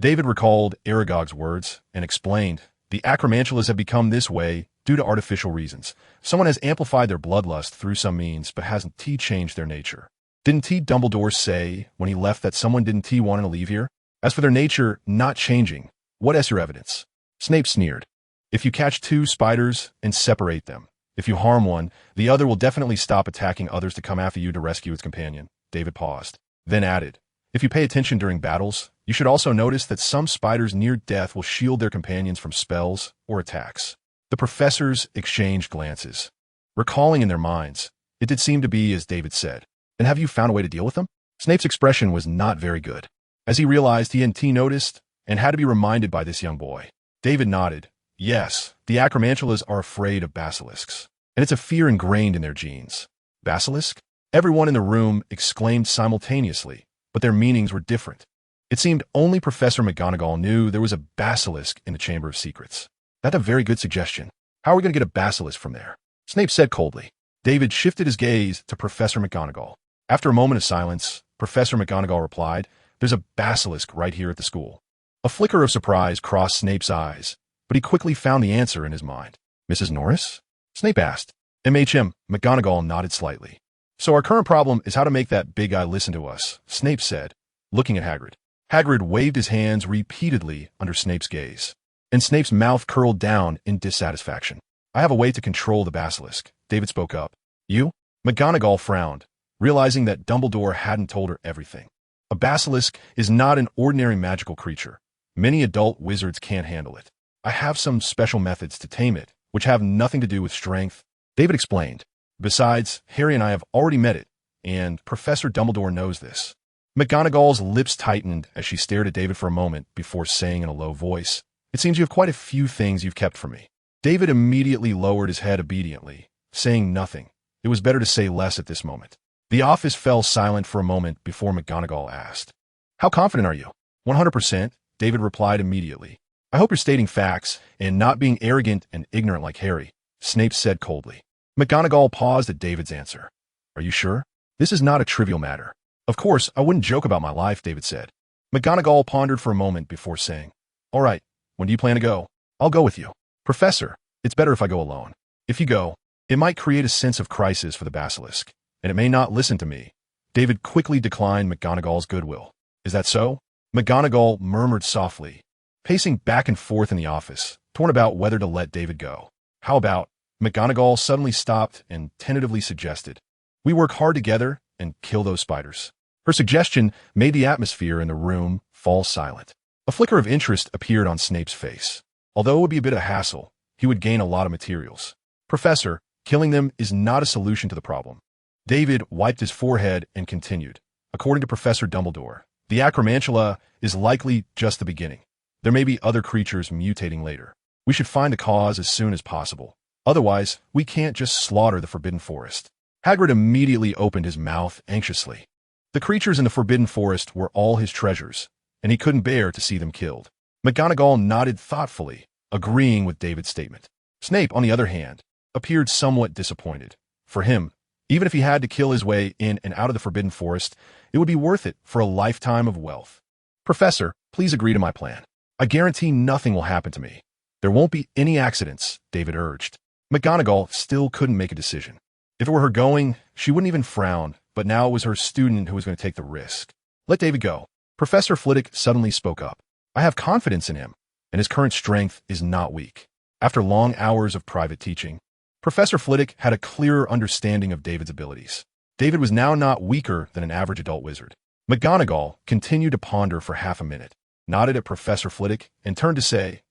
David recalled Aragog's words and explained, "The Acromantulas have become this way due to artificial reasons. Someone has amplified their bloodlust through some means, but hasn't changed their nature. Didn't Dumbledore say when he left that someone didn't want to leave here? As for their nature not changing, what is your evidence?" Snape sneered. "If you catch two spiders and separate them, if you harm one, the other will definitely stop attacking others to come after you to rescue its companion." David paused, then added, "If you pay attention during battles, you should also notice that some spiders near death will shield their companions from spells or attacks." The professors exchanged glances, recalling in their minds, it did seem to be as David said. "And have you found a way to deal with them?" Snape's expression was not very good, as he realized he hadn't noticed and had to be reminded by this young boy. David nodded. "Yes, the Acromantulas are afraid of basilisks, and it's a fear ingrained in their genes." "Basilisk?" Everyone in the room exclaimed simultaneously, but their meanings were different. It seemed only Professor McGonagall knew there was a basilisk in the Chamber of Secrets. "That's a very good suggestion. How are we going to get a basilisk from there?" Snape said coldly. David shifted his gaze to Professor McGonagall. After a moment of silence, Professor McGonagall replied, "There's a basilisk right here at the school." A flicker of surprise crossed Snape's eyes, but he quickly found the answer in his mind. "Mrs. Norris?" Snape asked. McGonagall nodded slightly. "So our current problem is how to make that big guy listen to us," Snape said, looking at Hagrid. Hagrid waved his hands repeatedly under Snape's gaze, and Snape's mouth curled down in dissatisfaction. "I have a way to control the basilisk," David spoke up. "You?" McGonagall frowned, realizing that Dumbledore hadn't told her everything. "A basilisk is not an ordinary magical creature. Many adult wizards can't handle it. I have some special methods to tame it, which have nothing to do with strength," David explained. Besides, Harry and I have already met it, and Professor Dumbledore knows this. McGonagall's lips tightened as she stared at David for a moment before saying in a low voice, "It seems you have quite a few things you've kept from me." David immediately lowered his head obediently, saying nothing. It was better to say less at this moment. The office fell silent for a moment before McGonagall asked, "How confident are you?" 100%, David replied immediately. "I hope you're stating facts and not being arrogant and ignorant like Harry," Snape said coldly. McGonagall paused at David's answer. "Are you sure? This is not a trivial matter." "Of course, I wouldn't joke about my life," David said. McGonagall pondered for a moment before saying, "All right, when do you plan to go?" "I'll go with you." "Professor, it's better if I go alone. If you go, it might create a sense of crisis for the basilisk, and it may not listen to me." David quickly declined McGonagall's goodwill. "Is that so?" McGonagall murmured softly, pacing back and forth in the office, torn about whether to let David go. "How about," McGonagall suddenly stopped and tentatively suggested, "we work hard together and kill those spiders." Her suggestion made the atmosphere in the room fall silent. A flicker of interest appeared on Snape's face. Although it would be a bit of hassle, he would gain a lot of materials. "Professor, killing them is not a solution to the problem." David wiped his forehead and continued, "According to Professor Dumbledore, the acromantula is likely just the beginning. There may be other creatures mutating later. We should find the cause as soon as possible. Otherwise, we can't just slaughter the Forbidden Forest." Hagrid immediately opened his mouth anxiously. The creatures in the Forbidden Forest were all his treasures, and he couldn't bear to see them killed. McGonagall nodded thoughtfully, agreeing with David's statement. Snape, on the other hand, appeared somewhat disappointed. For him, even if he had to kill his way in and out of the Forbidden Forest, it would be worth it for a lifetime of wealth. "Professor, please agree to my plan. I guarantee nothing will happen to me. There won't be any accidents," David urged. McGonagall still couldn't make a decision. If it were her going, she wouldn't even frown, but now it was her student who was going to take the risk. "Let David go." Professor Flitwick suddenly spoke up. "I have confidence in him, and his current strength is not weak." After long hours of private teaching, Professor Flitwick had a clearer understanding of David's abilities. David was now not weaker than an average adult wizard. McGonagall continued to ponder for half a minute, nodded at Professor Flitwick, and turned to say,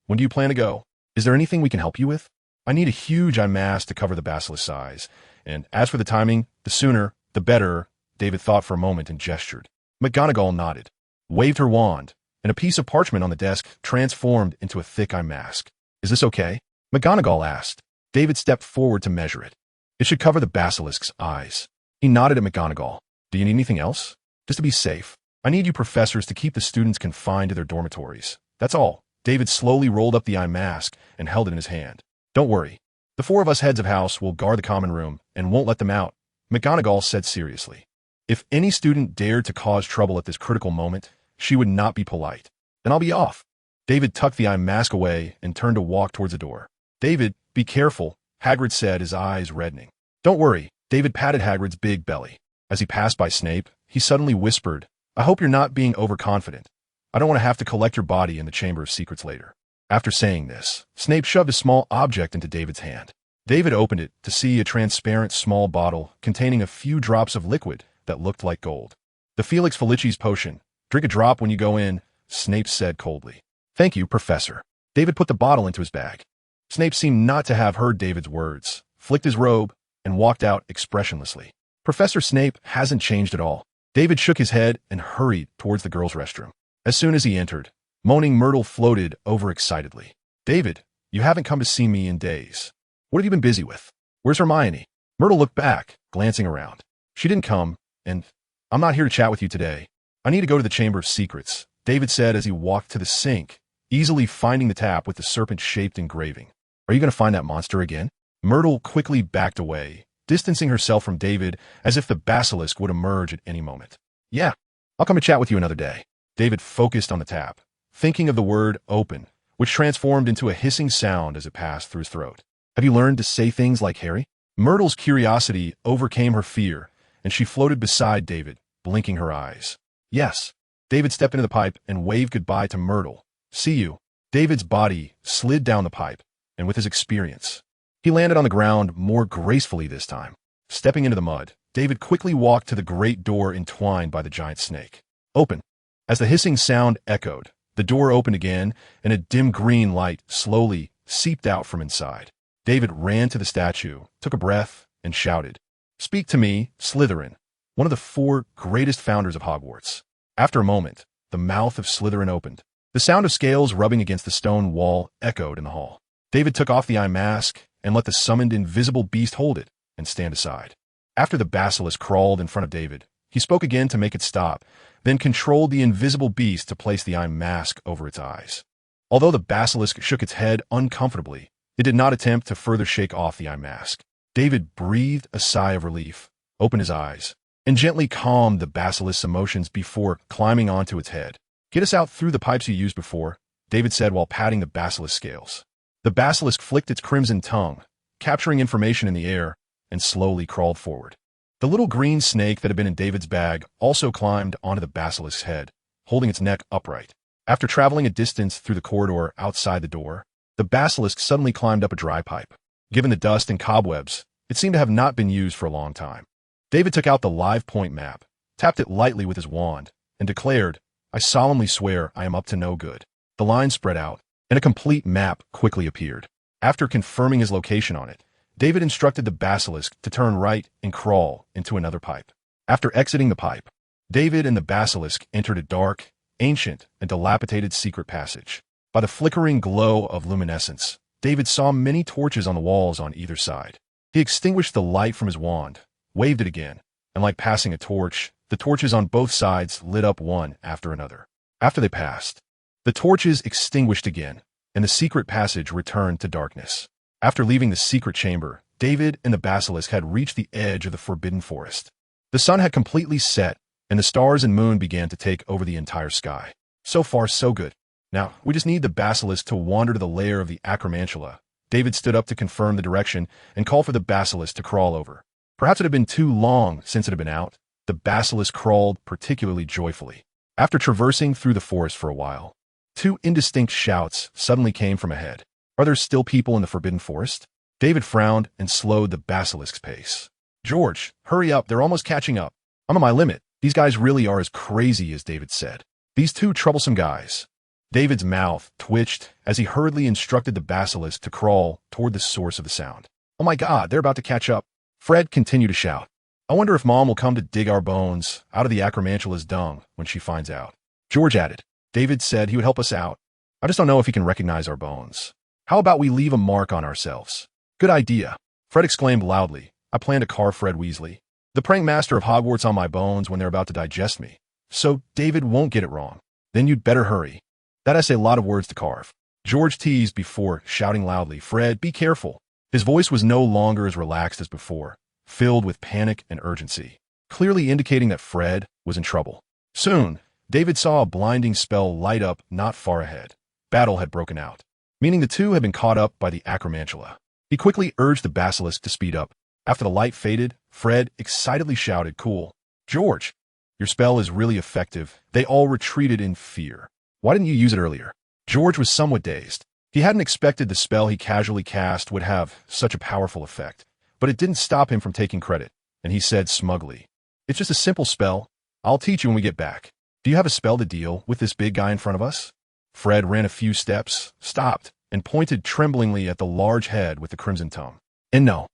"When do you plan to go? Is there anything we can help you with? I need a huge unmask to cover the basilisk's eyes, and as for the timing, the sooner, the better." David thought for a moment and gestured. McGonagall nodded, waved her wand, and a piece of parchment on the desk transformed into a thick eye mask. "Is this okay?" McGonagall asked. David stepped forward to measure it. "It should cover the basilisk's eyes." He nodded at McGonagall. "Do you need anything else?" "Just to be safe. I need you professors to keep the students confined to their dormitories. That's all." David slowly rolled up the eye mask and held it in his hand. "Don't worry. The four of us heads of house will guard the common room and won't let them out," McGonagall said seriously. "If any student dared to cause trouble at this critical moment, she would not be polite. Then I'll be off." David tucked the eye mask away and turned to walk towards the door. "David, be careful," Hagrid said, his eyes reddening. "Don't worry." David patted Hagrid's big belly. As he passed by Snape, he suddenly whispered, "I hope you're not being overconfident. I don't want to have to collect your body in the Chamber of Secrets later." After saying this, Snape shoved a small object into David's hand. David opened it to see a transparent small bottle containing a few drops of liquid that looked like gold. "The Felix Felicis potion. Drink a drop when you go in," Snape said coldly. "Thank you, Professor." David put the bottle into his bag. Snape seemed not to have heard David's words, flicked his robe, and walked out expressionlessly. Professor Snape hasn't changed at all. David shook his head and hurried towards the girls' restroom. As soon as he entered, moaning Myrtle floated overexcitedly. "David, you haven't come to see me in days. What have you been busy with? Where's Hermione?" Myrtle looked back, glancing around. "She didn't come, and I'm not here to chat with you today. I need to go to the Chamber of Secrets," David said as he walked to the sink, easily finding the tap with the serpent-shaped engraving. "Are you going to find that monster again?" Myrtle quickly backed away, distancing herself from David as if the basilisk would emerge at any moment. "Yeah, I'll come and chat with you another day." David focused on the tap, thinking of the word open, which transformed into a hissing sound as it passed through his throat. "Have you learned to say things like Harry?" Myrtle's curiosity overcame her fear, and she floated beside David, blinking her eyes. "Yes." David stepped into the pipe and waved goodbye to Myrtle. "See you." David's body slid down the pipe, and with his experience, he landed on the ground more gracefully this time. Stepping into the mud, David quickly walked to the great door entwined by the giant snake. "Open." As the hissing sound echoed, the door opened again, and a dim green light slowly seeped out from inside. David ran to the statue, took a breath, and shouted, "Speak to me, Slytherin, one of the 4 greatest founders of Hogwarts." After a moment, the mouth of Slytherin opened. The sound of scales rubbing against the stone wall echoed in the hall. David took off the eye mask and let the summoned invisible beast hold it and stand aside. After the basilisk crawled in front of David, he spoke again to make it stop, then controlled the invisible beast to place the eye mask over its eyes. Although the basilisk shook its head uncomfortably, it did not attempt to further shake off the eye mask. David breathed a sigh of relief, opened his eyes, and gently calmed the basilisk's emotions before climbing onto its head. "Get us out through the pipes you used before," David said while patting the basilisk scales. The basilisk flicked its crimson tongue, capturing information in the air, and slowly crawled forward. The little green snake that had been in David's bag also climbed onto the basilisk's head, holding its neck upright. After traveling a distance through the corridor outside the door, the basilisk suddenly climbed up a dry pipe. Given the dust and cobwebs, it seemed to have not been used for a long time. David took out the live point map, tapped it lightly with his wand, and declared, "I solemnly swear I am up to no good." The line spread out, and a complete map quickly appeared. After confirming his location on it, David instructed the basilisk to turn right and crawl into another pipe. After exiting the pipe, David and the basilisk entered a dark, ancient, and dilapidated secret passage. By the flickering glow of luminescence, David saw many torches on the walls on either side. He extinguished the light from his wand, waved it again, and like passing a torch, the torches on both sides lit up one after another. After they passed, the torches extinguished again, and the secret passage returned to darkness. After leaving the secret chamber, David and the basilisk had reached the edge of the forbidden forest. The sun had completely set, and the stars and moon began to take over the entire sky. So far, so good. Now, we just need the basilisk to wander to the lair of the acromantula. David stood up to confirm the direction and called for the basilisk to crawl over. Perhaps it had been too long since it had been out. The basilisk crawled particularly joyfully. After traversing through the forest for a while, 2 indistinct shouts suddenly came from ahead. "Are there still people in the forbidden forest?" David frowned and slowed the basilisk's pace. "George, hurry up, they're almost catching up. I'm on my limit. These guys really are as crazy as David said. These 2 troublesome guys." David's mouth twitched as he hurriedly instructed the basilisk to crawl toward the source of the sound. "Oh my God, they're about to catch up." Fred continued to shout. "I wonder if Mom will come to dig our bones out of the acromantula's dung when she finds out." George added, "David said he would help us out. I just don't know if he can recognize our bones. How about we leave a mark on ourselves?" "Good idea." Fred exclaimed loudly. "I plan to carve Fred Weasley, the prank master of Hogwarts, on my bones when they're about to digest me. So David won't get it wrong. Then you'd better hurry. That has a lot of words to carve." George teased before shouting loudly, "Fred, be careful." His voice was no longer as relaxed as before, filled with panic and urgency, clearly indicating that Fred was in trouble. Soon, David saw a blinding spell light up not far ahead. Battle had broken out, meaning the 2 had been caught up by the acromantula. He quickly urged the basilisk to speed up. After the light faded, Fred excitedly shouted, "Cool. George, your spell is really effective." They all retreated in fear. "Why didn't you use it earlier?" George was somewhat dazed. He hadn't expected the spell he casually cast would have such a powerful effect, but it didn't stop him from taking credit, and he said smugly, "It's just a simple spell. I'll teach you when we get back. Do you have a spell to deal with this big guy in front of us?" Fred ran a few steps, stopped, and pointed tremblingly at the large head with the crimson tongue. "And no."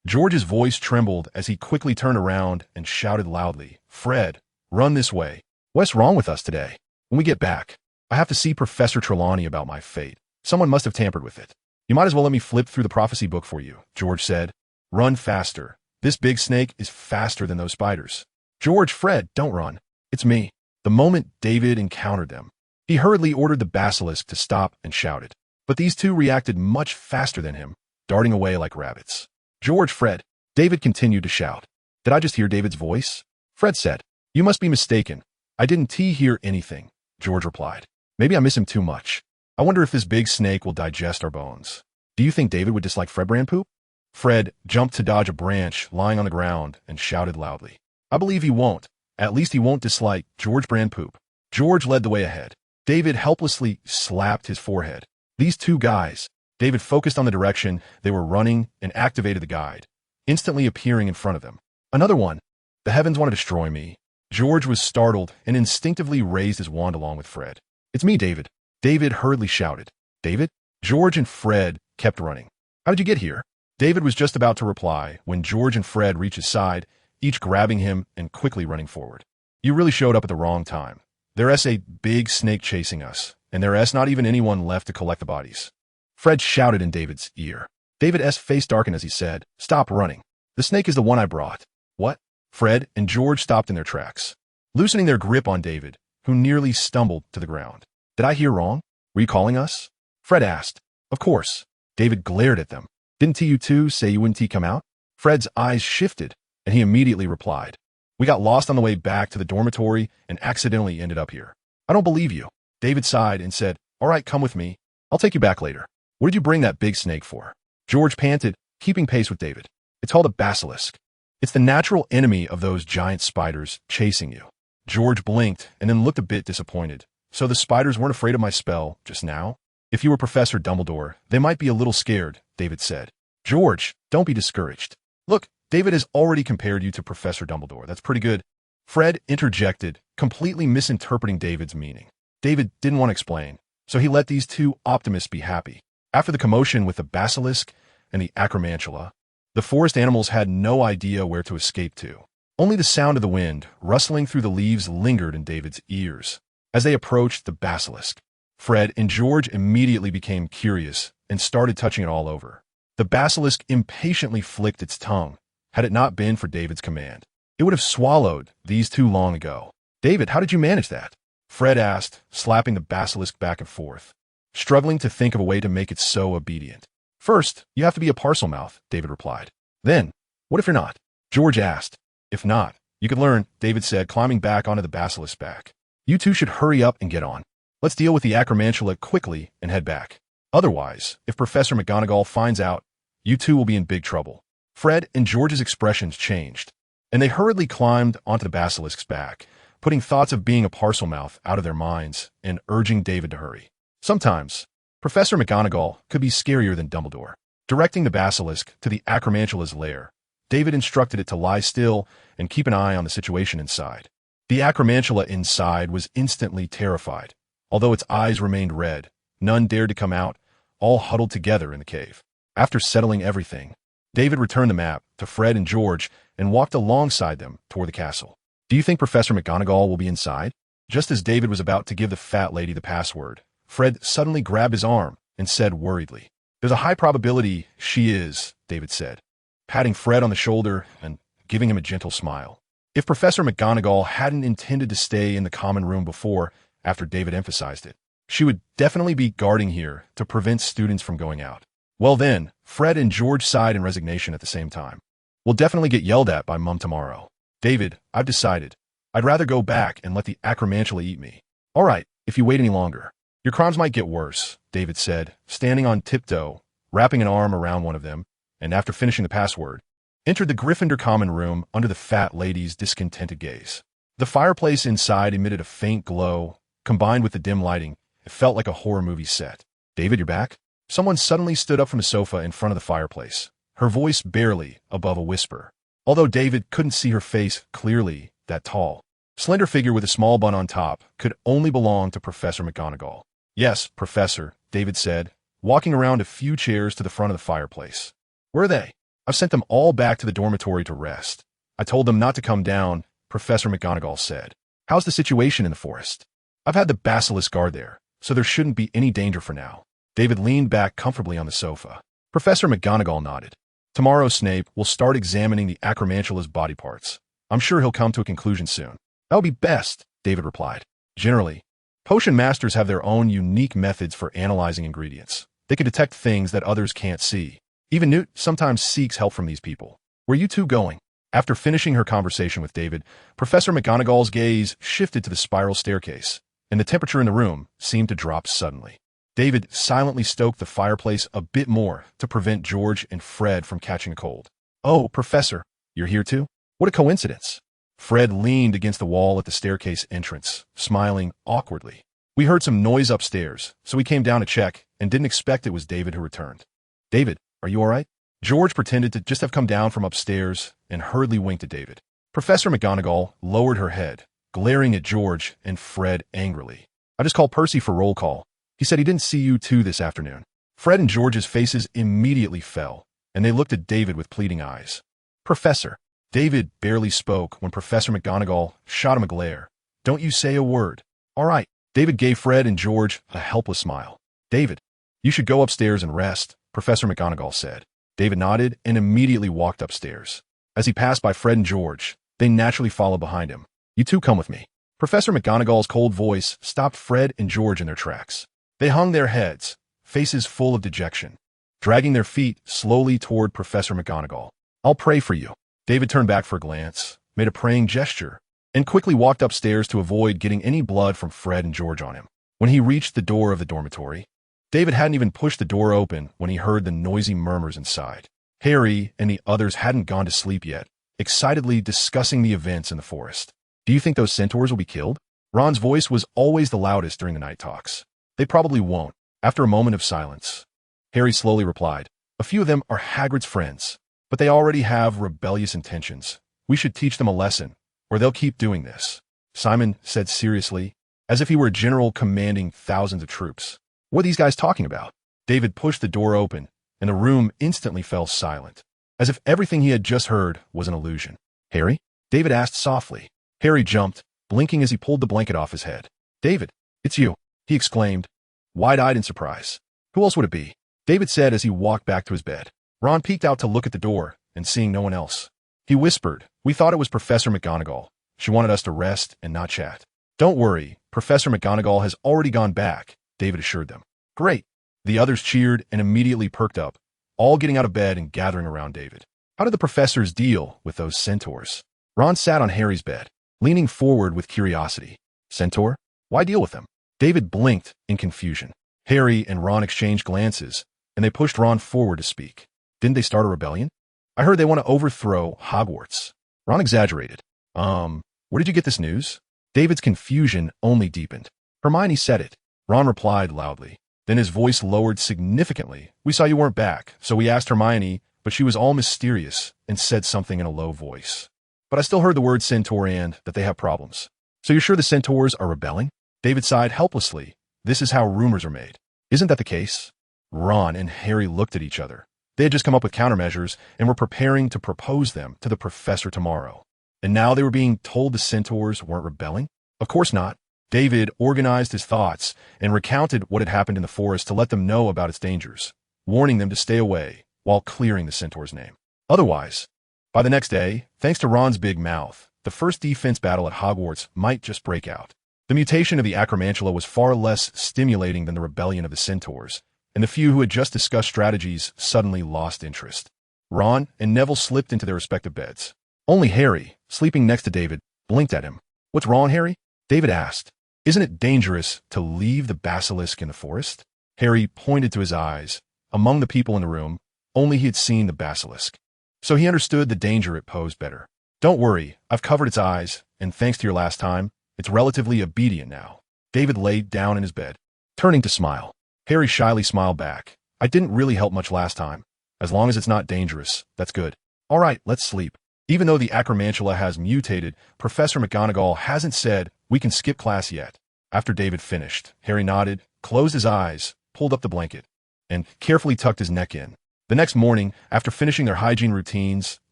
George's voice trembled as he quickly turned around and shouted loudly, "Fred, run this way. What's wrong with us today? When we get back, I have to see Professor Trelawney about my fate. Someone must have tampered with it. You might as well let me flip through the prophecy book for you," George said. "Run faster. This big snake is faster than those spiders." "George, Fred, don't run. It's me." The moment David encountered them, he hurriedly ordered the basilisk to stop and shouted. But these 2 reacted much faster than him, darting away like rabbits. "George, Fred," David continued to shout. "Did I just hear David's voice?" Fred said. "You must be mistaken. I didn't hear anything," George replied. "Maybe I miss him too much. I wonder if this big snake will digest our bones." "Do you think David would dislike Fred Brand Poop?" Fred jumped to dodge a branch lying on the ground and shouted loudly. "I believe he won't. At least he won't dislike George Brand Poop." George led the way ahead. David helplessly slapped his forehead. These 2 guys. David focused on the direction they were running and activated the guide, instantly appearing in front of them. "Another one. The heavens want to destroy me." George was startled and instinctively raised his wand along with Fred. "It's me, David." David hurriedly shouted. "David?" George and Fred kept running. "How did you get here?" David was just about to reply when George and Fred reached his side, each grabbing him and quickly running forward. You really showed up at the wrong time. There's a big snake chasing us, and there's not even anyone left to collect the bodies. Fred shouted in David's ear. David's face darkened as he said, Stop running. The snake is the one I brought. What? Fred and George stopped in their tracks, loosening their grip on David, who nearly stumbled to the ground. Did I hear wrong? Were you calling us? Fred asked. Of course. David glared at them. Didn't you two say you wouldn't come out? Fred's eyes shifted, and he immediately replied. We got lost on the way back to the dormitory and accidentally ended up here. I don't believe you. David sighed and said, All right, come with me. I'll take you back later. What did you bring that big snake for? George panted, keeping pace with David. It's called a basilisk. It's the natural enemy of those giant spiders chasing you. George blinked and then looked a bit disappointed. So the spiders weren't afraid of my spell just now? If you were Professor Dumbledore, they might be a little scared, David said. George, don't be discouraged. Look, David has already compared you to Professor Dumbledore. That's pretty good. Fred interjected, completely misinterpreting David's meaning. David didn't want to explain, so he let these two optimists be happy. After the commotion with the basilisk and the acromantula, the forest animals had no idea where to escape to. Only the sound of the wind rustling through the leaves lingered in David's ears. As they approached the basilisk, Fred and George immediately became curious and started touching it all over. The basilisk impatiently flicked its tongue. Had it not been for David's command, it would have swallowed these two long ago. David, how did you manage that? Fred asked, slapping the basilisk back and forth, struggling to think of a way to make it so obedient. First, you have to be a Parselmouth, David replied. Then, what if you're not? George asked. If not, you could learn, David said, climbing back onto the basilisk's back. You two should hurry up and get on. Let's deal with the acromantula quickly and head back. Otherwise, if Professor McGonagall finds out, you two will be in big trouble. Fred and George's expressions changed, and they hurriedly climbed onto the basilisk's back, putting thoughts of being a Parselmouth out of their minds and urging David to hurry. Sometimes, Professor McGonagall could be scarier than Dumbledore. Directing the basilisk to the acromantula's lair, David instructed it to lie still and keep an eye on the situation inside. The acromantula inside was instantly terrified. Although its eyes remained red, none dared to come out, all huddled together in the cave. After settling everything, David returned the map to Fred and George and walked alongside them toward the castle. Do you think Professor McGonagall will be inside? Just as David was about to give the fat lady the password, Fred suddenly grabbed his arm and said worriedly, There's a high probability she is, David said, patting Fred on the shoulder and giving him a gentle smile. If Professor McGonagall hadn't intended to stay in the common room before, after David emphasized it, she would definitely be guarding here to prevent students from going out. Well then, Fred and George sighed in resignation at the same time. We'll definitely get yelled at by Mum tomorrow. David, I've decided. I'd rather go back and let the acromantula eat me. All right, if you wait any longer. Your crimes might get worse, David said, standing on tiptoe, wrapping an arm around one of them, and after finishing the password, entered the Gryffindor common room under the fat lady's discontented gaze. The fireplace inside emitted a faint glow. Combined with the dim lighting, it felt like a horror movie set. David, you're back? Someone suddenly stood up from the sofa in front of the fireplace, her voice barely above a whisper. Although David couldn't see her face clearly, that tall, slender figure with a small bun on top could only belong to Professor McGonagall. Yes, Professor, David said, walking around a few chairs to the front of the fireplace. Where are they? I've sent them all back to the dormitory to rest. I told them not to come down, Professor McGonagall said. How's the situation in the forest? I've had the basilisk guard there, so there shouldn't be any danger for now. David leaned back comfortably on the sofa. Professor McGonagall nodded. Tomorrow Snape will start examining the acromantula's body parts. I'm sure he'll come to a conclusion soon. That would be best, David replied. Generally, potion masters have their own unique methods for analyzing ingredients. They can detect things that others can't see. Even Newt sometimes seeks help from these people. Where are you two going? After finishing her conversation with David, Professor McGonagall's gaze shifted to the spiral staircase, and the temperature in the room seemed to drop suddenly. David silently stoked the fireplace a bit more to prevent George and Fred from catching a cold. Oh, Professor, you're here too? What a coincidence. Fred leaned against the wall at the staircase entrance, smiling awkwardly. We heard some noise upstairs, so we came down to check and didn't expect it was David who returned. David, are you all right? George pretended to just have come down from upstairs and hurriedly winked at David. Professor McGonagall lowered her head, glaring at George and Fred angrily. I just called Percy for roll call. He said he didn't see you two this afternoon. Fred and George's faces immediately fell, and they looked at David with pleading eyes. Professor. David barely spoke when Professor McGonagall shot him a glare. Don't you say a word. All right. David gave Fred and George a helpless smile. David, you should go upstairs and rest, Professor McGonagall said. David nodded and immediately walked upstairs. As he passed by Fred and George, they naturally followed behind him. You two come with me. Professor McGonagall's cold voice stopped Fred and George in their tracks. They hung their heads, faces full of dejection, dragging their feet slowly toward Professor McGonagall. I'll pray for you. David turned back for a glance, made a praying gesture, and quickly walked upstairs to avoid getting any blood from Fred and George on him. When he reached the door of the dormitory, David hadn't even pushed the door open when he heard the noisy murmurs inside. Harry and the others hadn't gone to sleep yet, excitedly discussing the events in the forest. Do you think those centaurs will be killed? Ron's voice was always the loudest during the night talks. They probably won't. After a moment of silence, Harry slowly replied, a few of them are Hagrid's friends, but they already have rebellious intentions. We should teach them a lesson, or they'll keep doing this. Simon said seriously, as if he were a general commanding thousands of troops. What are these guys talking about? David pushed the door open, and the room instantly fell silent, as if everything he had just heard was an illusion. Harry? David asked softly. Harry jumped, blinking as he pulled the blanket off his head. David, it's you, he exclaimed, wide-eyed in surprise. Who else would it be? David said as he walked back to his bed. Ron peeked out to look at the door, and seeing no one else, he whispered, we thought it was Professor McGonagall. She wanted us to rest and not chat. Don't worry, Professor McGonagall has already gone back, David assured them. Great. The others cheered and immediately perked up, all getting out of bed and gathering around David. How did the professors deal with those centaurs? Ron sat on Harry's bed, leaning forward with curiosity. Centaur? Why deal with them? David blinked in confusion. Harry and Ron exchanged glances, and they pushed Ron forward to speak. Didn't they start a rebellion? I heard they want to overthrow Hogwarts. Ron exaggerated. Where did you get this news? David's confusion only deepened. Hermione said it. Ron replied loudly. Then his voice lowered significantly. We saw you weren't back, so we asked Hermione, but she was all mysterious and said something in a low voice. But I still heard the word centaur and that they have problems. So you're sure the centaurs are rebelling? David sighed helplessly. This is how rumors are made. Isn't that the case? Ron and Harry looked at each other. They had just come up with countermeasures and were preparing to propose them to the professor tomorrow. And now they were being told the centaurs weren't rebelling? Of course not. David organized his thoughts and recounted what had happened in the forest to let them know about its dangers, warning them to stay away while clearing the centaur's name. Otherwise, by the next day, thanks to Ron's big mouth, the first defense battle at Hogwarts might just break out. The mutation of the Acromantula was far less stimulating than the rebellion of the centaurs, and the few who had just discussed strategies suddenly lost interest. Ron and Neville slipped into their respective beds. Only Harry, sleeping next to David, blinked at him. What's wrong, Harry? David asked. Isn't it dangerous to leave the basilisk in the forest? Harry pointed to his eyes. Among the people in the room, only he had seen the basilisk. So he understood the danger it posed better. Don't worry, I've covered its eyes, and thanks to your last time, it's relatively obedient now. David laid down in his bed, turning to smile. Harry shyly smiled back. I didn't really help much last time. As long as it's not dangerous, that's good. All right, let's sleep. Even though the Acromantula has mutated, Professor McGonagall hasn't said we can skip class yet. After David finished, Harry nodded, closed his eyes, pulled up the blanket, and carefully tucked his neck in. The next morning, after finishing their hygiene routines,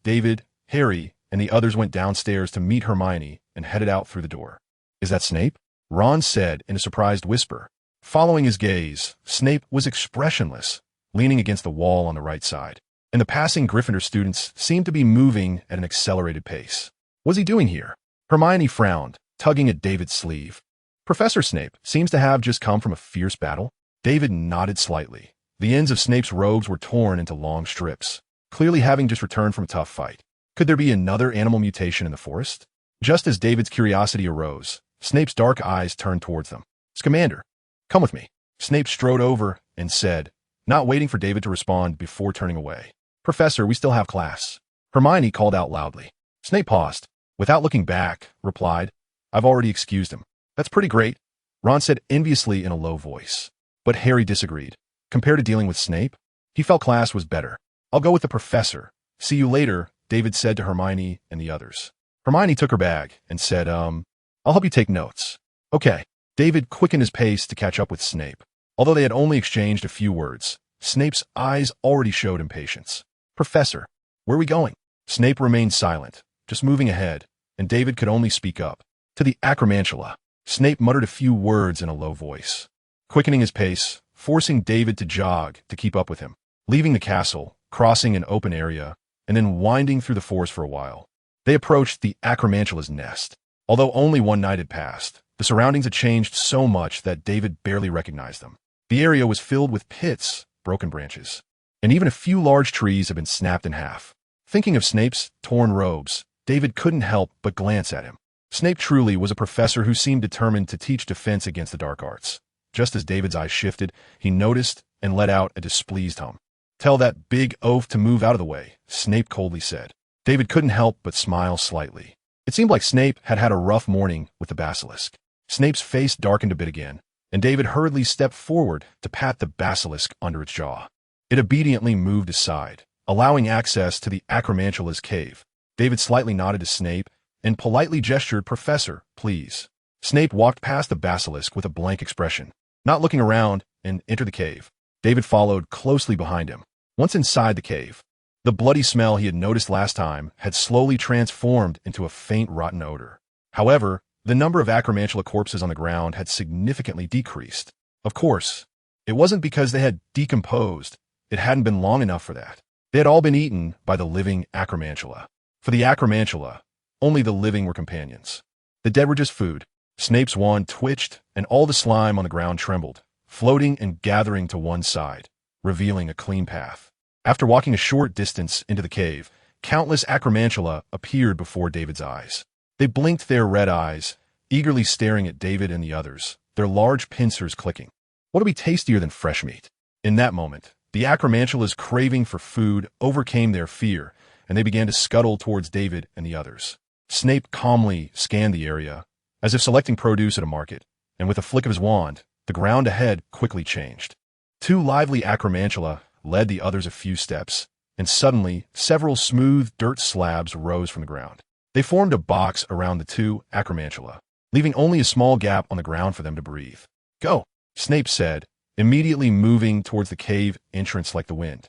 David, Harry, and the others went downstairs to meet Hermione and headed out through the door. Is that Snape? Ron said in a surprised whisper. Following his gaze, Snape was expressionless, leaning against the wall on the right side, and the passing Gryffindor students seemed to be moving at an accelerated pace. What's he doing here? Hermione frowned, tugging at David's sleeve. Professor Snape seems to have just come from a fierce battle. David nodded slightly. The ends of Snape's robes were torn into long strips, clearly having just returned from a tough fight. Could there be another animal mutation in the forest? Just as David's curiosity arose, Snape's dark eyes turned towards them. Scamander, come with me. Snape strode over and said, not waiting for David to respond before turning away. Professor, we still have class. Hermione called out loudly. Snape paused. Without looking back, replied, I've already excused him. That's pretty great, Ron said enviously in a low voice. But Harry disagreed. Compared to dealing with Snape, he felt class was better. I'll go with the professor. See you later, David said to Hermione and the others. Hermione took her bag and said, I'll help you take notes. Okay. David quickened his pace to catch up with Snape. Although they had only exchanged a few words, Snape's eyes already showed impatience. Professor, where are we going? Snape remained silent, just moving ahead, and David could only speak up. To the Acromantula. Snape muttered a few words in a low voice, quickening his pace, forcing David to jog to keep up with him. Leaving the castle, crossing an open area, and then winding through the forest for a while. They approached the Acromantula's nest. Although only one night had passed, the surroundings had changed so much that David barely recognized them. The area was filled with pits, broken branches, and even a few large trees had been snapped in half. Thinking of Snape's torn robes, David couldn't help but glance at him. Snape truly was a professor who seemed determined to teach defense against the dark arts. Just as David's eyes shifted, he noticed and let out a displeased hum. "Tell that big oaf to move out of the way," Snape coldly said. David couldn't help but smile slightly. It seemed like Snape had had a rough morning with the basilisk. Snape's face darkened a bit again, and David hurriedly stepped forward to pat the basilisk under its jaw. It obediently moved aside, allowing access to the Acromantula's cave. David slightly nodded to Snape and politely gestured, "Professor, please." Snape walked past the basilisk with a blank expression, not looking around, and entered the cave. David followed closely behind him. Once inside the cave, the bloody smell he had noticed last time had slowly transformed into a faint rotten odor. However, the number of Acromantula corpses on the ground had significantly decreased. Of course, it wasn't because they had decomposed. It hadn't been long enough for that. They had all been eaten by the living Acromantula. For the Acromantula, only the living were companions. The dead were just food. Snape's wand twitched, and all the slime on the ground trembled, floating and gathering to one side, revealing a clean path. After walking a short distance into the cave, countless Acromantula appeared before David's eyes. They blinked their red eyes, eagerly staring at David and the others, their large pincers clicking. What would be tastier than fresh meat? In that moment, the Acromantula's craving for food overcame their fear, and they began to scuttle towards David and the others. Snape calmly scanned the area, as if selecting produce at a market, and with a flick of his wand, the ground ahead quickly changed. Two lively Acromantula led the others a few steps, and suddenly several smooth dirt slabs rose from the ground. They formed a box around the two Acromantula, leaving only a small gap on the ground for them to breathe. "Go," Snape said, immediately moving towards the cave entrance like the wind.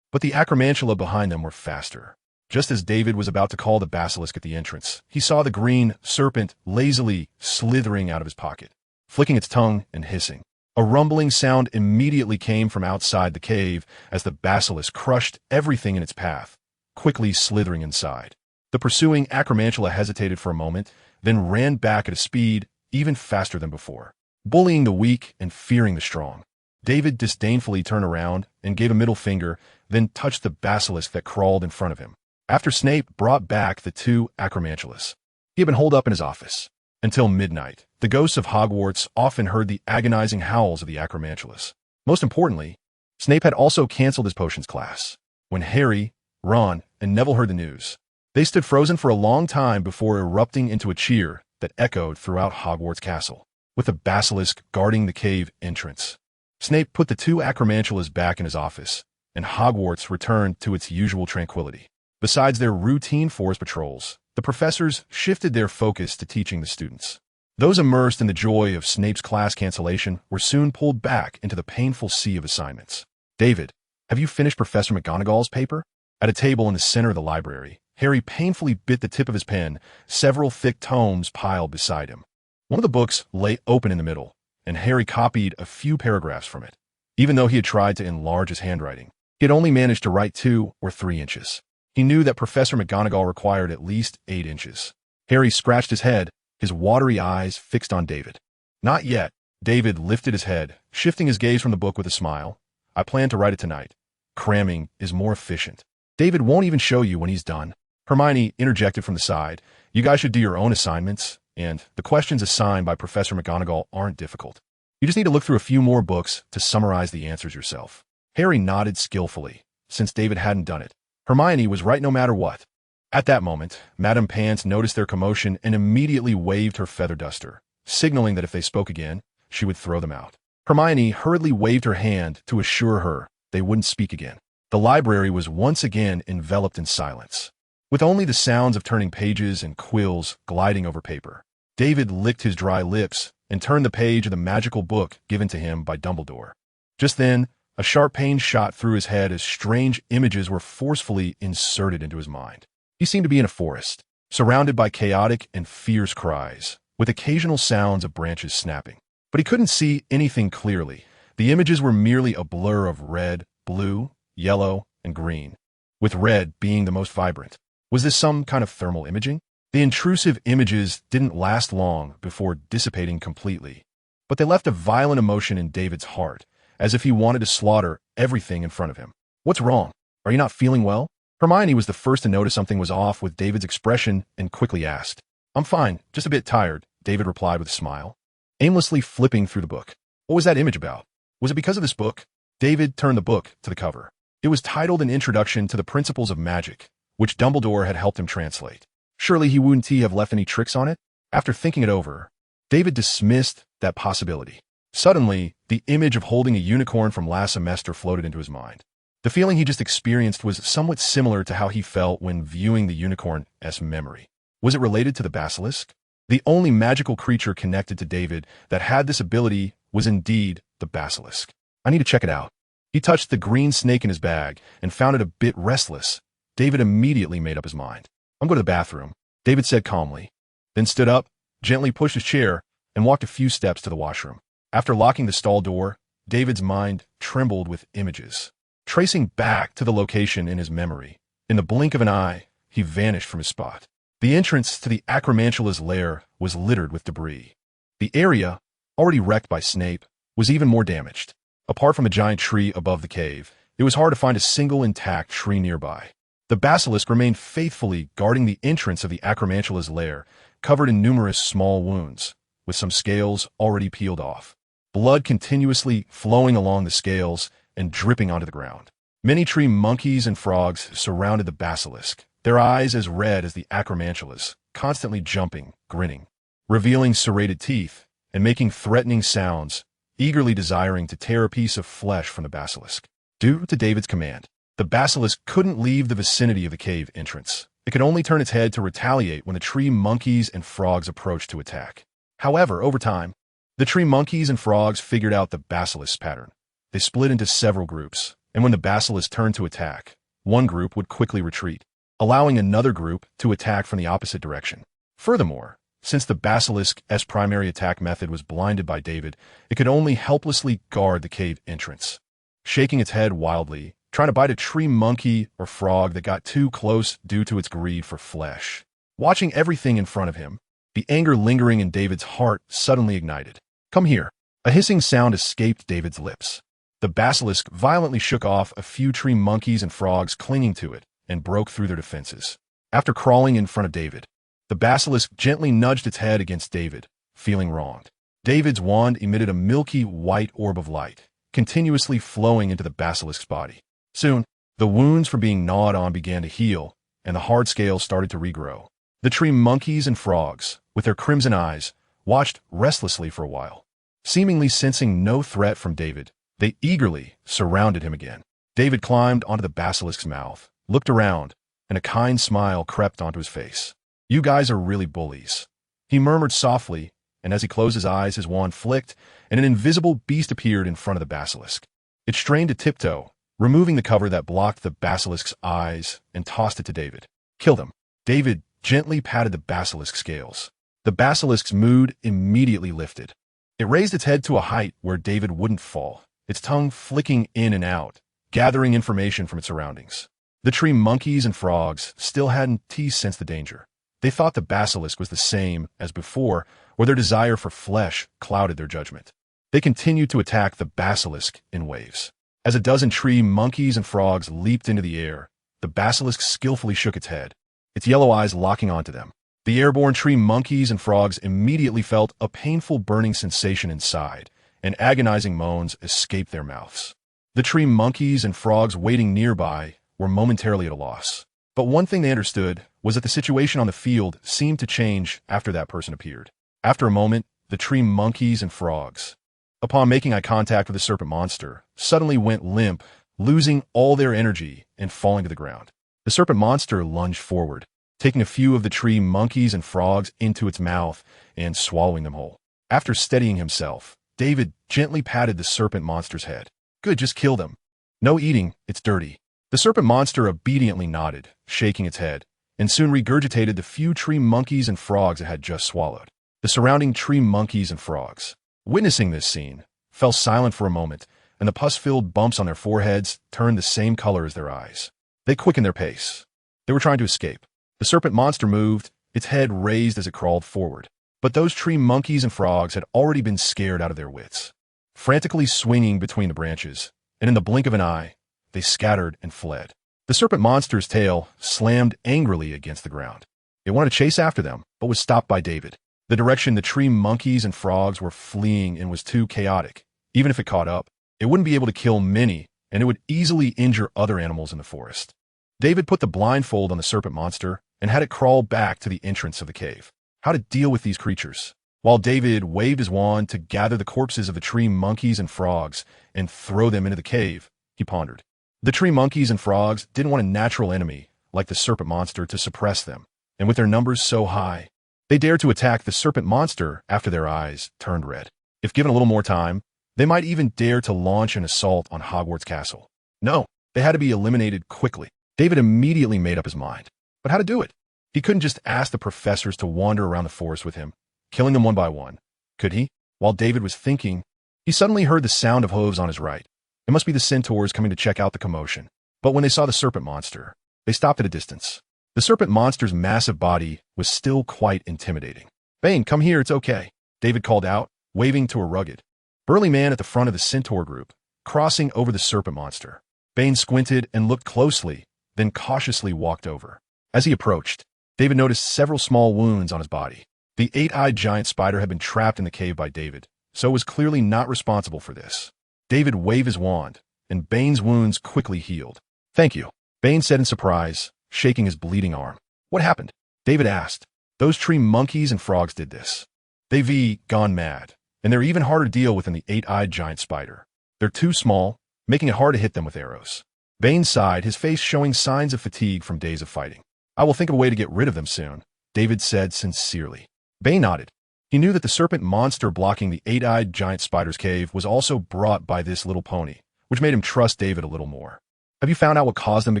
But the Acromantula behind them were faster. Just as David was about to call the basilisk at the entrance, he saw the green serpent lazily slithering out of his pocket, flicking its tongue and hissing. A rumbling sound immediately came from outside the cave as the basilisk crushed everything in its path, quickly slithering inside. The pursuing Acromantula hesitated for a moment, then ran back at a speed even faster than before, bullying the weak and fearing the strong. David disdainfully turned around and gave a middle finger, then touched the basilisk that crawled in front of him. After Snape brought back the two Acromantulas, he had been holed up in his office. Until midnight, the ghosts of Hogwarts often heard the agonizing howls of the Acromantulas. Most importantly, Snape had also canceled his potions class. When Harry, Ron, and Neville heard the news, they stood frozen for a long time before erupting into a cheer that echoed throughout Hogwarts Castle, with the basilisk guarding the cave entrance. Snape put the two Acromantulas back in his office, and Hogwarts returned to its usual tranquility. Besides their routine forest patrols, the professors shifted their focus to teaching the students. Those immersed in the joy of Snape's class cancellation were soon pulled back into the painful sea of assignments. "David, have you finished Professor McGonagall's paper?" At a table in the center of the library, Harry painfully bit the tip of his pen, several thick tomes piled beside him. One of the books lay open in the middle, and Harry copied a few paragraphs from it. Even though he had tried to enlarge his handwriting, he had only managed to write 2 or 3 inches. He knew that Professor McGonagall required at least 8 inches. Harry scratched his head, his watery eyes fixed on David. "Not yet." David lifted his head, shifting his gaze from the book with a smile. "I plan to write it tonight. Cramming is more efficient." "David won't even show you when he's done." Hermione interjected from the side. "You guys should do your own assignments, and the questions assigned by Professor McGonagall aren't difficult. You just need to look through a few more books to summarize the answers yourself." Harry nodded skillfully, since David hadn't done it. Hermione was right no matter what. At that moment, Madame Pants noticed their commotion and immediately waved her feather duster, signaling that if they spoke again, she would throw them out. Hermione hurriedly waved her hand to assure her they wouldn't speak again. The library was once again enveloped in silence, with only the sounds of turning pages and quills gliding over paper. David licked his dry lips and turned the page of the magical book given to him by Dumbledore. Just then, A sharp pain shot through his head as strange images were forcefully inserted into his mind. He seemed to be in a forest, surrounded by chaotic and fierce cries, with occasional sounds of branches snapping. But he couldn't see anything clearly. The images were merely a blur of red, blue, yellow, and green, with red being the most vibrant. Was this some kind of thermal imaging? The intrusive images didn't last long before dissipating completely, but they left a violent emotion in David's heart, as if he wanted to slaughter everything in front of him. What's wrong? Are you not feeling well? Hermione was the first to notice something was off with David's expression and quickly asked. I'm fine, just a bit tired, David replied with a smile, aimlessly flipping through the book. What was that image about? Was it because of this book? David turned the book to the cover. It was titled An Introduction to the Principles of Magic, which Dumbledore had helped him translate. Surely he wouldn't have left any tricks on it? After thinking it over, David dismissed that possibility. Suddenly, the image of holding a unicorn from last semester floated into his mind. The feeling he just experienced was somewhat similar to how he felt when viewing the unicorn's memory. Was it related to the basilisk? The only magical creature connected to David that had this ability was indeed the basilisk. I need to check it out. He touched the green snake in his bag and found it a bit restless. David immediately made up his mind. I'm going to the bathroom, David said calmly, then stood up, gently pushed his chair, and walked a few steps to the washroom. After locking the stall door, David's mind trembled with images, tracing back to the location in his memory. In the blink of an eye, he vanished from his spot. The entrance to the Acromantula's lair was littered with debris. The area, already wrecked by Snape, was even more damaged. Apart from a giant tree above the cave, it was hard to find a single intact tree nearby. The basilisk remained faithfully guarding the entrance of the Acromantula's lair, covered in numerous small wounds, with some scales already peeled off. Blood continuously flowing along the scales and dripping onto the ground. Many tree monkeys and frogs surrounded the basilisk, their eyes as red as the Acromantula's, constantly jumping, grinning, revealing serrated teeth, and making threatening sounds, eagerly desiring to tear a piece of flesh from the basilisk. Due to David's command, the basilisk couldn't leave the vicinity of the cave entrance. It could only turn its head to retaliate when the tree monkeys and frogs approached to attack. However, over time, the tree monkeys and frogs figured out the basilisk's pattern. They split into several groups, and when the basilisk turned to attack, one group would quickly retreat, allowing another group to attack from the opposite direction. Furthermore, since the basilisk's primary attack method was blinded by David, it could only helplessly guard the cave entrance, shaking its head wildly, trying to bite a tree monkey or frog that got too close due to its greed for flesh. Watching everything in front of him, the anger lingering in David's heart suddenly ignited. Come here. A hissing sound escaped David's lips. The basilisk violently shook off a few tree monkeys and frogs clinging to it and broke through their defenses. After crawling in front of David, the basilisk gently nudged its head against David, feeling wronged. David's wand emitted a milky white orb of light, continuously flowing into the basilisk's body. Soon, the wounds from being gnawed on began to heal, and the hard scales started to regrow. The tree monkeys and frogs, with their crimson eyes, watched restlessly for a while. Seemingly sensing no threat from David, they eagerly surrounded him again. David climbed onto the basilisk's mouth, looked around, and a kind smile crept onto his face. You guys are really bullies, he murmured softly, and as he closed his eyes, his wand flicked, and an invisible beast appeared in front of the basilisk. It strained to tiptoe, removing the cover that blocked the basilisk's eyes, and tossed it to David. Kill them. David gently patted the basilisk's scales. The basilisk's mood immediately lifted. It raised its head to a height where David wouldn't fall, its tongue flicking in and out, gathering information from its surroundings. The tree monkeys and frogs still hadn't sensed the danger. They thought the basilisk was the same as before, or their desire for flesh clouded their judgment. They continued to attack the basilisk in waves. As a dozen tree monkeys and frogs leaped into the air, the basilisk skillfully shook its head, its yellow eyes locking onto them. The airborne tree monkeys and frogs immediately felt a painful burning sensation inside, and agonizing moans escaped their mouths. The tree monkeys and frogs waiting nearby were momentarily at a loss. But one thing they understood was that the situation on the field seemed to change after that person appeared. After a moment, the tree monkeys and frogs, upon making eye contact with the serpent monster, suddenly went limp, losing all their energy and falling to the ground. The serpent monster lunged forward, taking a few of the tree monkeys and frogs into its mouth and swallowing them whole. After steadying himself, David gently patted the serpent monster's head. Good, just kill them. No eating, it's dirty. The serpent monster obediently nodded, shaking its head, and soon regurgitated the few tree monkeys and frogs it had just swallowed. The surrounding tree monkeys and frogs, witnessing this scene, fell silent for a moment, and the pus-filled bumps on their foreheads turned the same color as their eyes. They quickened their pace. They were trying to escape. The serpent monster moved, its head raised as it crawled forward. But those tree monkeys and frogs had already been scared out of their wits. Frantically swinging between the branches, and in the blink of an eye, they scattered and fled. The serpent monster's tail slammed angrily against the ground. It wanted to chase after them, but was stopped by David. The direction the tree monkeys and frogs were fleeing in was too chaotic. Even if it caught up, it wouldn't be able to kill many, and it would easily injure other animals in the forest. David put the blindfold on the serpent monster and had it crawl back to the entrance of the cave. How to deal with these creatures? While David waved his wand to gather the corpses of the tree monkeys and frogs and throw them into the cave, he pondered. The tree monkeys and frogs didn't want a natural enemy, like the serpent monster, to suppress them, and with their numbers so high, they dared to attack the serpent monster after their eyes turned red. If given a little more time, they might even dare to launch an assault on Hogwarts Castle. No, they had to be eliminated quickly. David immediately made up his mind. But how to do it? He couldn't just ask the professors to wander around the forest with him, killing them one by one. Could he? While David was thinking, he suddenly heard the sound of hooves on his right. It must be the centaurs coming to check out the commotion. But when they saw the serpent monster, they stopped at a distance. The serpent monster's massive body was still quite intimidating. "Bane, come here, it's okay," David called out, waving to a rugged, burly man at the front of the centaur group, crossing over the serpent monster. Bane squinted and looked closely, then cautiously walked over. As he approached, David noticed several small wounds on his body. The eight-eyed giant spider had been trapped in the cave by David, so was clearly not responsible for this. David waved his wand, and Bane's wounds quickly healed. "Thank you," Bane said in surprise, shaking his bleeding arm. "What happened?" David asked. "Those tree monkeys and frogs did this. They've gone mad, and they're even harder to deal with than the eight-eyed giant spider. They're too small, making it hard to hit them with arrows." Bane sighed, his face showing signs of fatigue from days of fighting. "I will think of a way to get rid of them soon," David said sincerely. Bane nodded. He knew that the serpent monster blocking the eight-eyed giant spider's cave was also brought by this little pony, which made him trust David a little more. "Have you found out what caused them to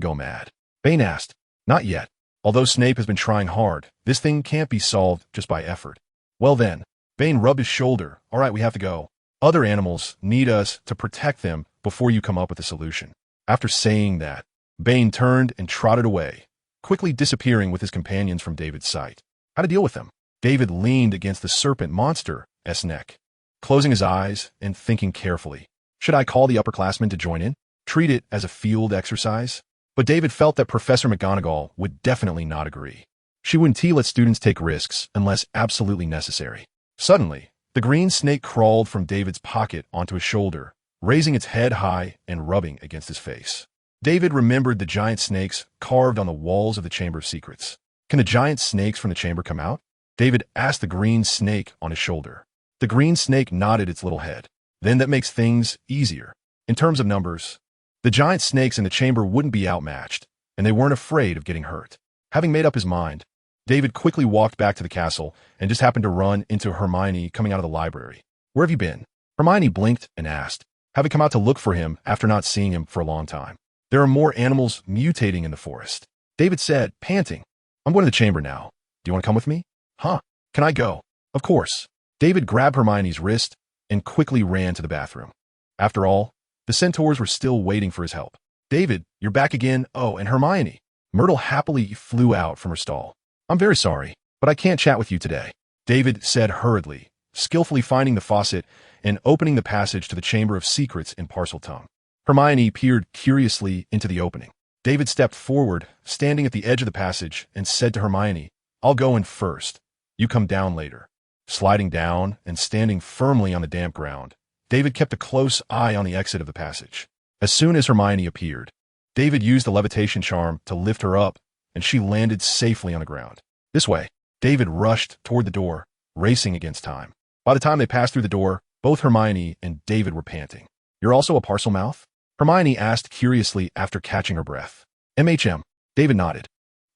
go mad?" Bane asked. "Not yet. Although Snape has been trying hard, this thing can't be solved just by effort." "Well then," Bane rubbed his shoulder. "All right, we have to go. Other animals need us to protect them before you come up with a solution." After saying that, Bane turned and trotted away, quickly disappearing with his companions from David's sight. How to deal with them? David leaned against the serpent monster's neck, closing his eyes and thinking carefully. Should I call the upperclassmen to join in? Treat it as a field exercise? But David felt that Professor McGonagall would definitely not agree. She wouldn't let students take risks unless absolutely necessary. Suddenly, the green snake crawled from David's pocket onto his shoulder, raising its head high and rubbing against his face. David remembered the giant snakes carved on the walls of the Chamber of Secrets. Can the giant snakes from the chamber come out? David asked the green snake on his shoulder. The green snake nodded its little head. Then that makes things easier. In terms of numbers, the giant snakes in the chamber wouldn't be outmatched, and they weren't afraid of getting hurt. Having made up his mind, David quickly walked back to the castle and just happened to run into Hermione coming out of the library. "Where have you been?" Hermione blinked and asked, having come out to look for him after not seeing him for a long time. "There are more animals mutating in the forest," David said, panting. "I'm going to the chamber now. Do you want to come with me?" "Huh? Can I go?" "Of course." David grabbed Hermione's wrist and quickly ran to the bathroom. After all, the centaurs were still waiting for his help. "David, you're back again. Oh, and Hermione." Myrtle happily flew out from her stall. "I'm very sorry, but I can't chat with you today," David said hurriedly, skillfully finding the faucet and opening the passage to the Chamber of Secrets in Parseltongue. Hermione peered curiously into the opening. David stepped forward, standing at the edge of the passage, and said to Hermione, "I'll go in first. You come down later." Sliding down and standing firmly on the damp ground, David kept a close eye on the exit of the passage. As soon as Hermione appeared, David used the levitation charm to lift her up, and she landed safely on the ground. "This way." David rushed toward the door, racing against time. By the time they passed through the door, both Hermione and David were panting. "You're also a parcel mouth?" Hermione asked curiously after catching her breath. "MHM." David nodded.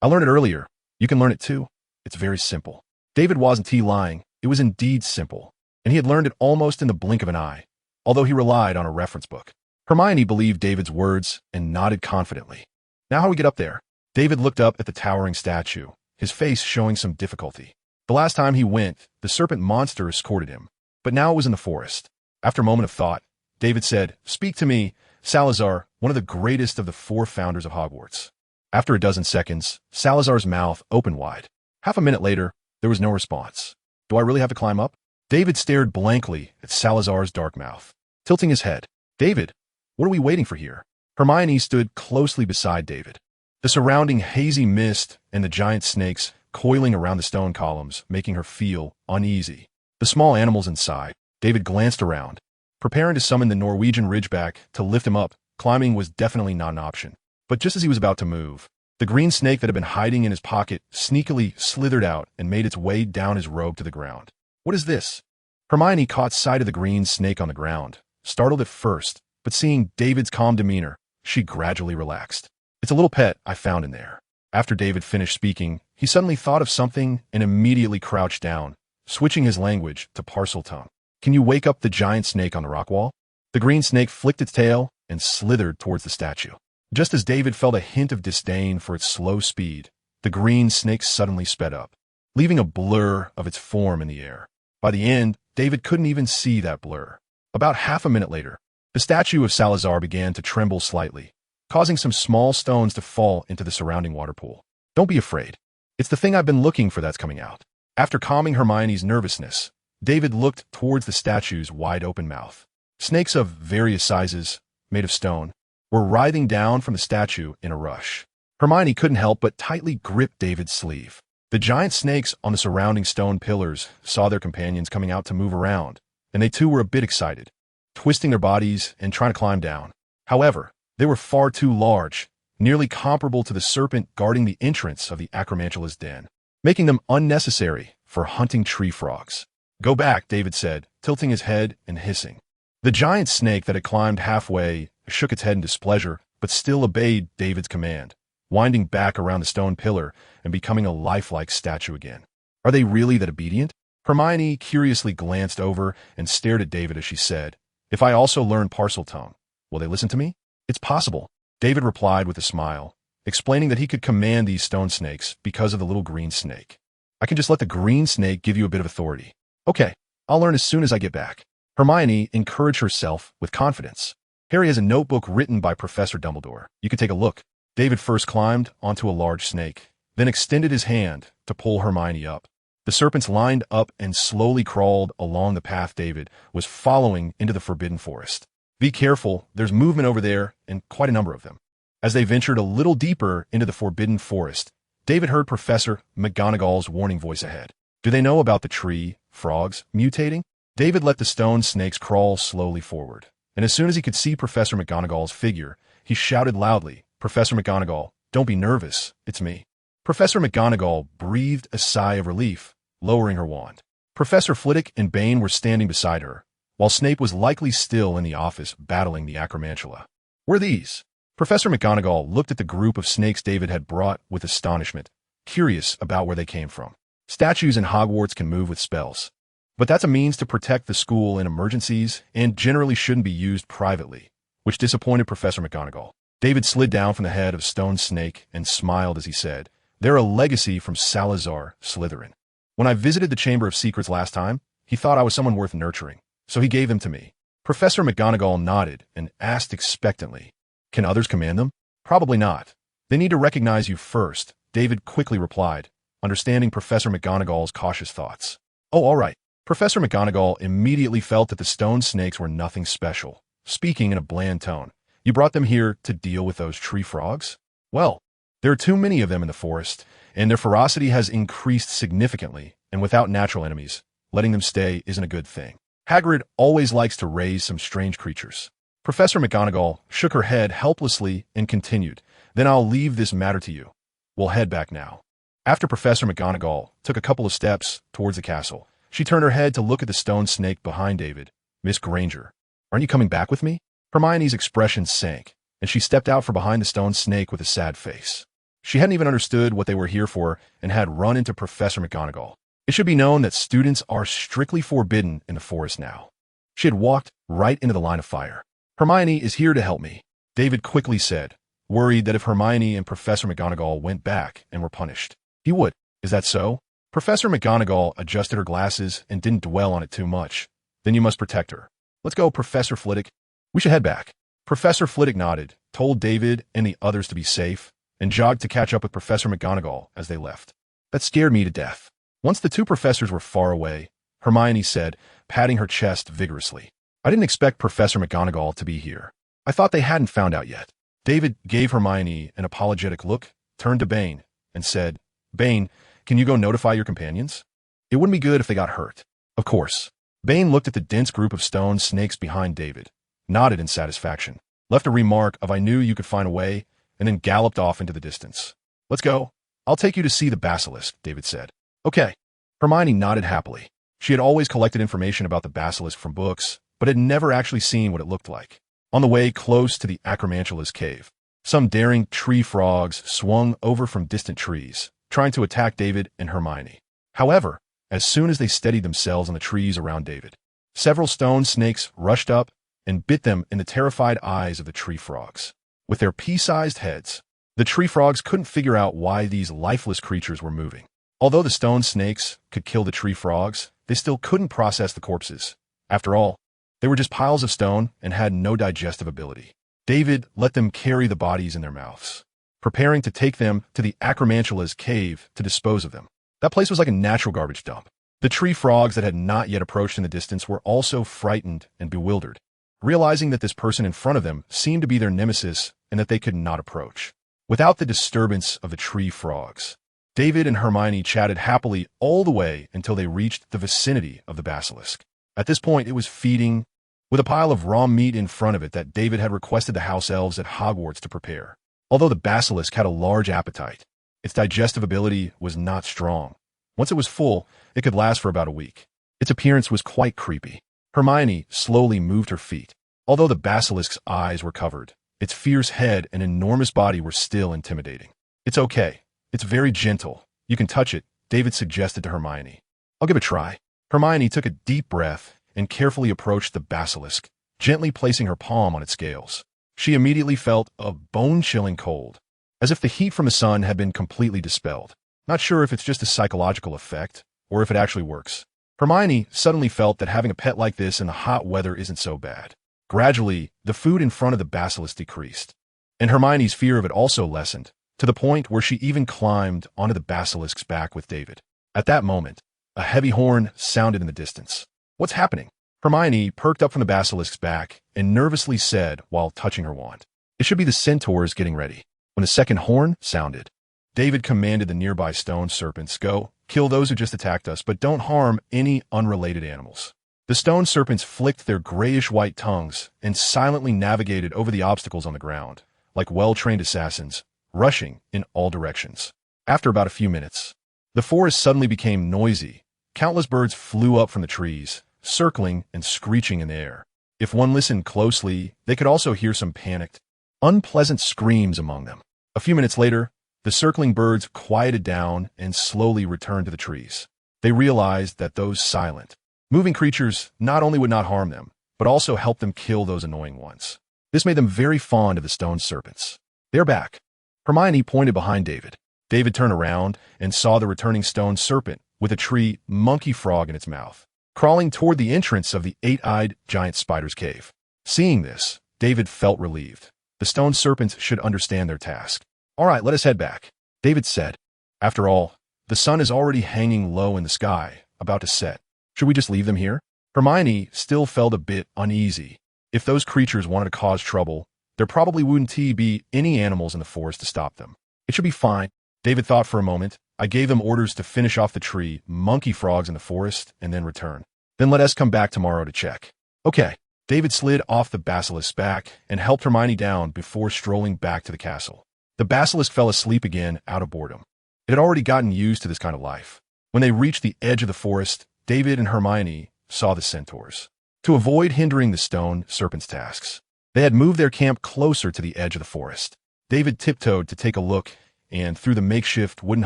"I learned it earlier. You can learn it too. It's very simple." David wasn't lying. It was indeed simple, and he had learned it almost in the blink of an eye, although he relied on a reference book. Hermione believed David's words and nodded confidently. Now how do we get up there? David looked up at the towering statue, his face showing some difficulty. The last time he went, the serpent monster escorted him, but now it was in the forest. After a moment of thought, David said, "Speak to me, Salazar, one of the greatest of the 4 founders of Hogwarts." After a dozen seconds, Salazar's mouth opened wide. Half a minute later, there was no response. Do I really have to climb up? David stared blankly at Salazar's dark mouth, tilting his head. David, what are we waiting for here? Hermione stood closely beside David. The surrounding hazy mist and the giant snakes coiling around the stone columns, making her feel uneasy. The small animals inside. David glanced around, preparing to summon the Norwegian Ridgeback to lift him up. Climbing was definitely not an option. But just as he was about to move, the green snake that had been hiding in his pocket sneakily slithered out and made its way down his robe to the ground. What is this? Hermione caught sight of the green snake on the ground, startled at first, but seeing David's calm demeanor, she gradually relaxed. It's a little pet I found in there. After David finished speaking, he suddenly thought of something and immediately crouched down, switching his language to Parseltongue. Can you wake up the giant snake on the rock wall? The green snake flicked its tail and slithered towards the statue. Just as David felt a hint of disdain for its slow speed, the green snake suddenly sped up, leaving a blur of its form in the air. By the end, David couldn't even see that blur. About half a minute later, the statue of Salazar began to tremble slightly, causing some small stones to fall into the surrounding water pool. Don't be afraid. It's the thing I've been looking for that's coming out. After calming Hermione's nervousness, David looked towards the statue's wide-open mouth. Snakes of various sizes, made of stone, were writhing down from the statue in a rush. Hermione couldn't help but tightly grip David's sleeve. The giant snakes on the surrounding stone pillars saw their companions coming out to move around, and they too were a bit excited, twisting their bodies and trying to climb down. However, they were far too large, nearly comparable to the serpent guarding the entrance of the acromantula's den, making them unnecessary for hunting tree frogs. Go back, David said, tilting his head and hissing. The giant snake that had climbed halfway shook its head in displeasure, but still obeyed David's command, winding back around the stone pillar and becoming a lifelike statue again. Are they really that obedient? Hermione curiously glanced over and stared at David as she said, "If I also learn Parseltongue, will they listen to me?" "It's possible," David replied with a smile, explaining that he could command these stone snakes because of the little green snake. "I can just let the green snake give you a bit of authority." "Okay, I'll learn as soon as I get back." Hermione encouraged herself with confidence. "Harry has a notebook written by Professor Dumbledore. You can take a look." David first climbed onto a large snake, then extended his hand to pull Hermione up. The serpents lined up and slowly crawled along the path David was following into the forbidden forest. "Be careful, there's movement over there, and quite a number of them." As they ventured a little deeper into the forbidden forest, David heard Professor McGonagall's warning voice ahead. "Do they know about the tree frogs mutating?" David let the stone snakes crawl slowly forward, and as soon as he could see Professor McGonagall's figure, he shouted loudly, "Professor McGonagall, don't be nervous, it's me." Professor McGonagall breathed a sigh of relief, lowering her wand. Professor Flitwick and Bane were standing beside her, while Snape was likely still in the office battling the acromantula. "Were these?" Professor McGonagall looked at the group of snakes David had brought with astonishment, curious about where they came from. "Statues in Hogwarts can move with spells, but that's a means to protect the school in emergencies and generally shouldn't be used privately," which disappointed Professor McGonagall. David slid down from the head of Stone Snake and smiled as he said, "They're a legacy from Salazar Slytherin. When I visited the Chamber of Secrets last time, he thought I was someone worth nurturing, so he gave them to me." Professor McGonagall nodded and asked expectantly, "Can others command them?" "Probably not. They need to recognize you first," David quickly replied, understanding Professor McGonagall's cautious thoughts. "Oh, all right." Professor McGonagall immediately felt that the stone snakes were nothing special, speaking in a bland tone. "You brought them here to deal with those tree frogs?" "Well, there are too many of them in the forest, and their ferocity has increased significantly, and without natural enemies, letting them stay isn't a good thing. Hagrid always likes to raise some strange creatures." Professor McGonagall shook her head helplessly and continued, "Then I'll leave this matter to you. We'll head back now." After Professor McGonagall took a couple of steps towards the castle, she turned her head to look at the stone snake behind David. "Miss Granger, aren't you coming back with me?" Hermione's expression sank, and she stepped out from behind the stone snake with a sad face. She hadn't even understood what they were here for and had run into Professor McGonagall. It should be known that students are strictly forbidden in the forest now. She had walked right into the line of fire. Hermione is here to help me, David quickly said, worried that if Hermione and Professor McGonagall went back and were punished, he would. Is that so? Professor McGonagall adjusted her glasses and didn't dwell on it too much. Then you must protect her. Let's go, Professor Flitwick. We should head back. Professor Flitwick nodded, told David and the others to be safe, and jogged to catch up with Professor McGonagall as they left. That scared me to death. Once the two professors were far away, Hermione said, patting her chest vigorously. I didn't expect Professor McGonagall to be here. I thought they hadn't found out yet. David gave Hermione an apologetic look, turned to Bane, and said, Bane, can you go notify your companions? It wouldn't be good if they got hurt. Of course. Bane looked at the dense group of stone snakes behind David, nodded in satisfaction, left a remark of I knew you could find a way, and then galloped off into the distance. Let's go. I'll take you to see the basilisk, David said. Okay. Hermione nodded happily. She had always collected information about the basilisk from books, but had never actually seen what it looked like. On the way close to the Acromantula's cave, some daring tree frogs swung over from distant trees, trying to attack David and Hermione. However, as soon as they steadied themselves on the trees around David, several stone snakes rushed up and bit them in the terrified eyes of the tree frogs. With their pea-sized heads, the tree frogs couldn't figure out why these lifeless creatures were moving. Although the stone snakes could kill the tree frogs, they still couldn't process the corpses. After all, they were just piles of stone and had no digestive ability. David let them carry the bodies in their mouths, preparing to take them to the Acromantula's cave to dispose of them. That place was like a natural garbage dump. The tree frogs that had not yet approached in the distance were also frightened and bewildered, realizing that this person in front of them seemed to be their nemesis and that they could not approach. Without the disturbance of the tree frogs, David and Hermione chatted happily all the way until they reached the vicinity of the basilisk. At this point, it was feeding, with a pile of raw meat in front of it that David had requested the house elves at Hogwarts to prepare. Although the basilisk had a large appetite, its digestive ability was not strong. Once it was full, it could last for about a week. Its appearance was quite creepy. Hermione slowly moved her feet. Although the basilisk's eyes were covered, its fierce head and enormous body were still intimidating. It's okay. It's very gentle. You can touch it, David suggested to Hermione. I'll give it a try. Hermione took a deep breath and carefully approached the basilisk, gently placing her palm on its scales. She immediately felt a bone-chilling cold, as if the heat from the sun had been completely dispelled. Not sure if it's just a psychological effect, or if it actually works. Hermione suddenly felt that having a pet like this in the hot weather isn't so bad. Gradually, the food in front of the basilisk decreased, and Hermione's fear of it also lessened, to the point where she even climbed onto the basilisk's back with David. At that moment, a heavy horn sounded in the distance. What's happening? Hermione perked up from the basilisk's back and nervously said while touching her wand. It should be the centaurs getting ready. When the second horn sounded, David commanded the nearby stone serpents, Go, kill those who just attacked us, but don't harm any unrelated animals. The stone serpents flicked their grayish-white tongues and silently navigated over the obstacles on the ground, like well-trained assassins, rushing in all directions. After about a few minutes, the forest suddenly became noisy. Countless birds flew up from the trees, circling and screeching in the air. If one listened closely, they could also hear some panicked, unpleasant screams among them. A few minutes later, the circling birds quieted down and slowly returned to the trees. They realized that those silent, moving creatures not only would not harm them, but also help them kill those annoying ones. This made them very fond of the stone serpents. They're back. Hermione pointed behind David. David turned around and saw the returning stone serpent with a tree monkey frog in its mouth, crawling toward the entrance of the eight-eyed giant spider's cave. Seeing this, David felt relieved. The stone serpents should understand their task. All right, let us head back, David said. After all, the sun is already hanging low in the sky, about to set. Should we just leave them here? Hermione still felt a bit uneasy. If those creatures wanted to cause trouble, there probably wouldn't be any animals in the forest to stop them. It should be fine. David thought for a moment. I gave them orders to finish off the tree, monkey frogs in the forest, and then return. Then let us come back tomorrow to check. Okay. David slid off the basilisk's back and helped Hermione down before strolling back to the castle. The basilisk fell asleep again out of boredom. It had already gotten used to this kind of life. When they reached the edge of the forest, David and Hermione saw the centaurs. To avoid hindering the stone serpent's tasks, they had moved their camp closer to the edge of the forest. David tiptoed to take a look, and through the makeshift wooden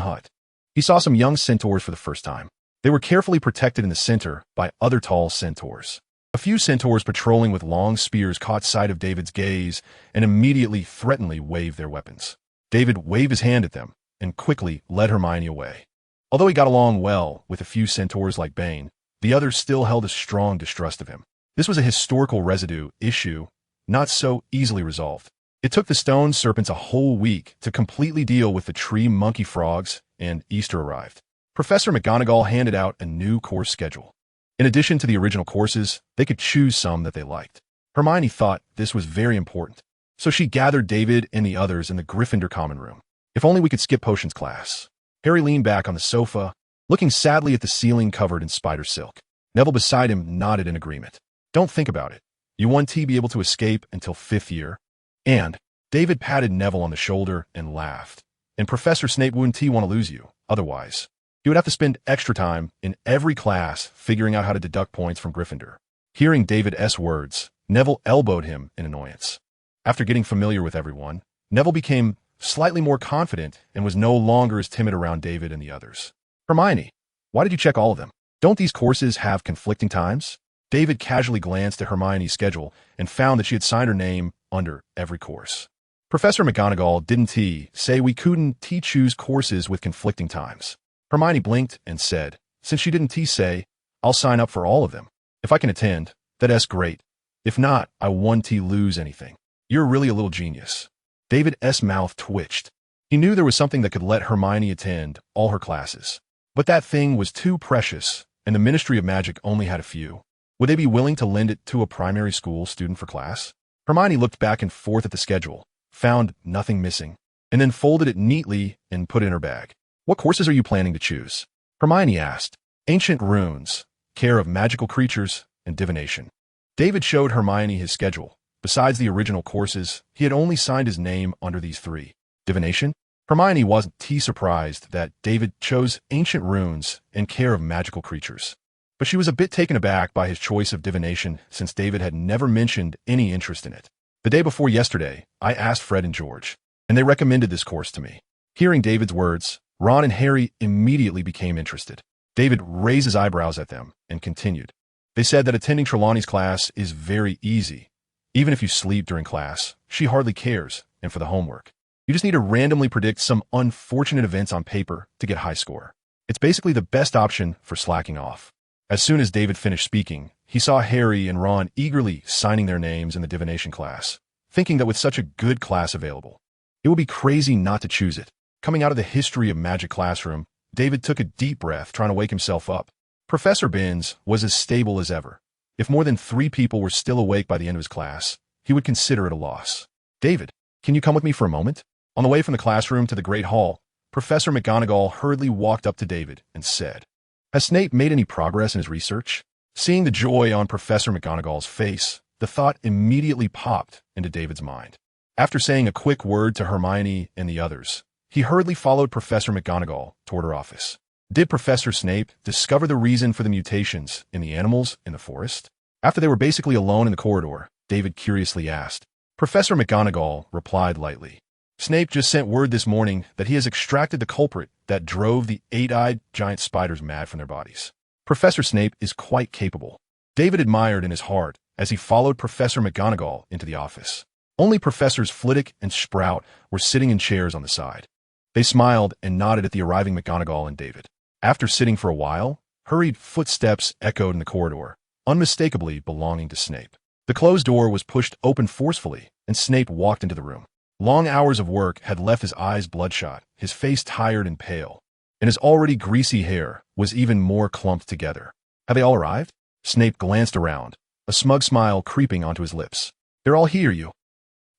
hut, he saw some young centaurs for the first time. They were carefully protected in the center by other tall centaurs. A few centaurs patrolling with long spears caught sight of David's gaze and immediately threateningly waved their weapons. David waved his hand at them and quickly led Hermione away. Although he got along well with a few centaurs like Bane, the others still held a strong distrust of him. This was a historical residue issue, not so easily resolved. It took the stone serpents a whole week to completely deal with the tree monkey frogs, and Easter arrived. Professor McGonagall handed out a new course schedule. In addition to the original courses, they could choose some that they liked. Hermione thought this was very important, so she gathered David and the others in the Gryffindor common room. If only we could skip potions class. Harry leaned back on the sofa, looking sadly at the ceiling covered in spider silk. Neville beside him nodded in agreement. Don't think about it. You won't be able to escape until 5th year. And David patted Neville on the shoulder and laughed. And Professor Snape wouldn't want to lose you, otherwise. He would have to spend extra time in every class figuring out how to deduct points from Gryffindor. Hearing David's words, Neville elbowed him in annoyance. After getting familiar with everyone, Neville became slightly more confident and was no longer as timid around David and the others. Hermione, why did you check all of them? Don't these courses have conflicting times? David casually glanced at Hermione's schedule and found that she had signed her name under every course. Professor McGonagall didn't say we couldn't choose courses with conflicting times. Hermione blinked and said, since she didn't say, I'll sign up for all of them. If I can attend, that's great. If not, I won't lose anything. You're really a little genius. David's mouth twitched. He knew there was something that could let Hermione attend all her classes. But that thing was too precious, and the Ministry of Magic only had a few. Would they be willing to lend it to a primary school student for class? Hermione looked back and forth at the schedule, found nothing missing, and then folded it neatly and put it in her bag. What courses are you planning to choose? Hermione asked. Ancient runes, care of magical creatures, and divination. David showed Hermione his schedule. Besides the original courses, he had only signed his name under these 3. Divination? Hermione wasn't surprised that David chose ancient runes and care of magical creatures. But she was a bit taken aback by his choice of divination since David had never mentioned any interest in it. The day before yesterday, I asked Fred and George, and they recommended this course to me. Hearing David's words, Ron and Harry immediately became interested. David raised his eyebrows at them and continued. They said that attending Trelawney's class is very easy. Even if you sleep during class, she hardly cares, and for the homework. You just need to randomly predict some unfortunate events on paper to get high score. It's basically the best option for slacking off. As soon as David finished speaking, he saw Harry and Ron eagerly signing their names in the divination class, thinking that with such a good class available, it would be crazy not to choose it. Coming out of the history of magic classroom, David took a deep breath, trying to wake himself up. Professor Binns was as stable as ever. If more than 3 people were still awake by the end of his class, he would consider it a loss. David, can you come with me for a moment? On the way from the classroom to the Great Hall, Professor McGonagall hurriedly walked up to David and said, has Snape made any progress in his research? Seeing the joy on Professor McGonagall's face, the thought immediately popped into David's mind. After saying a quick word to Hermione and the others, he hurriedly followed Professor McGonagall toward her office. Did Professor Snape discover the reason for the mutations in the animals in the forest? After they were basically alone in the corridor, David curiously asked. Professor McGonagall replied lightly. Snape just sent word this morning that he has extracted the culprit that drove the 8-eyed giant spiders mad from their bodies. Professor Snape is quite capable. David admired in his heart as he followed Professor McGonagall into the office. Only Professors Flitwick and Sprout were sitting in chairs on the side. They smiled and nodded at the arriving McGonagall and David. After sitting for a while, hurried footsteps echoed in the corridor, unmistakably belonging to Snape. The closed door was pushed open forcefully, and Snape walked into the room. Long hours of work had left his eyes bloodshot, his face tired and pale, and his already greasy hair was even more clumped together. Have they all arrived? Snape glanced around, a smug smile creeping onto his lips. They're all here, you.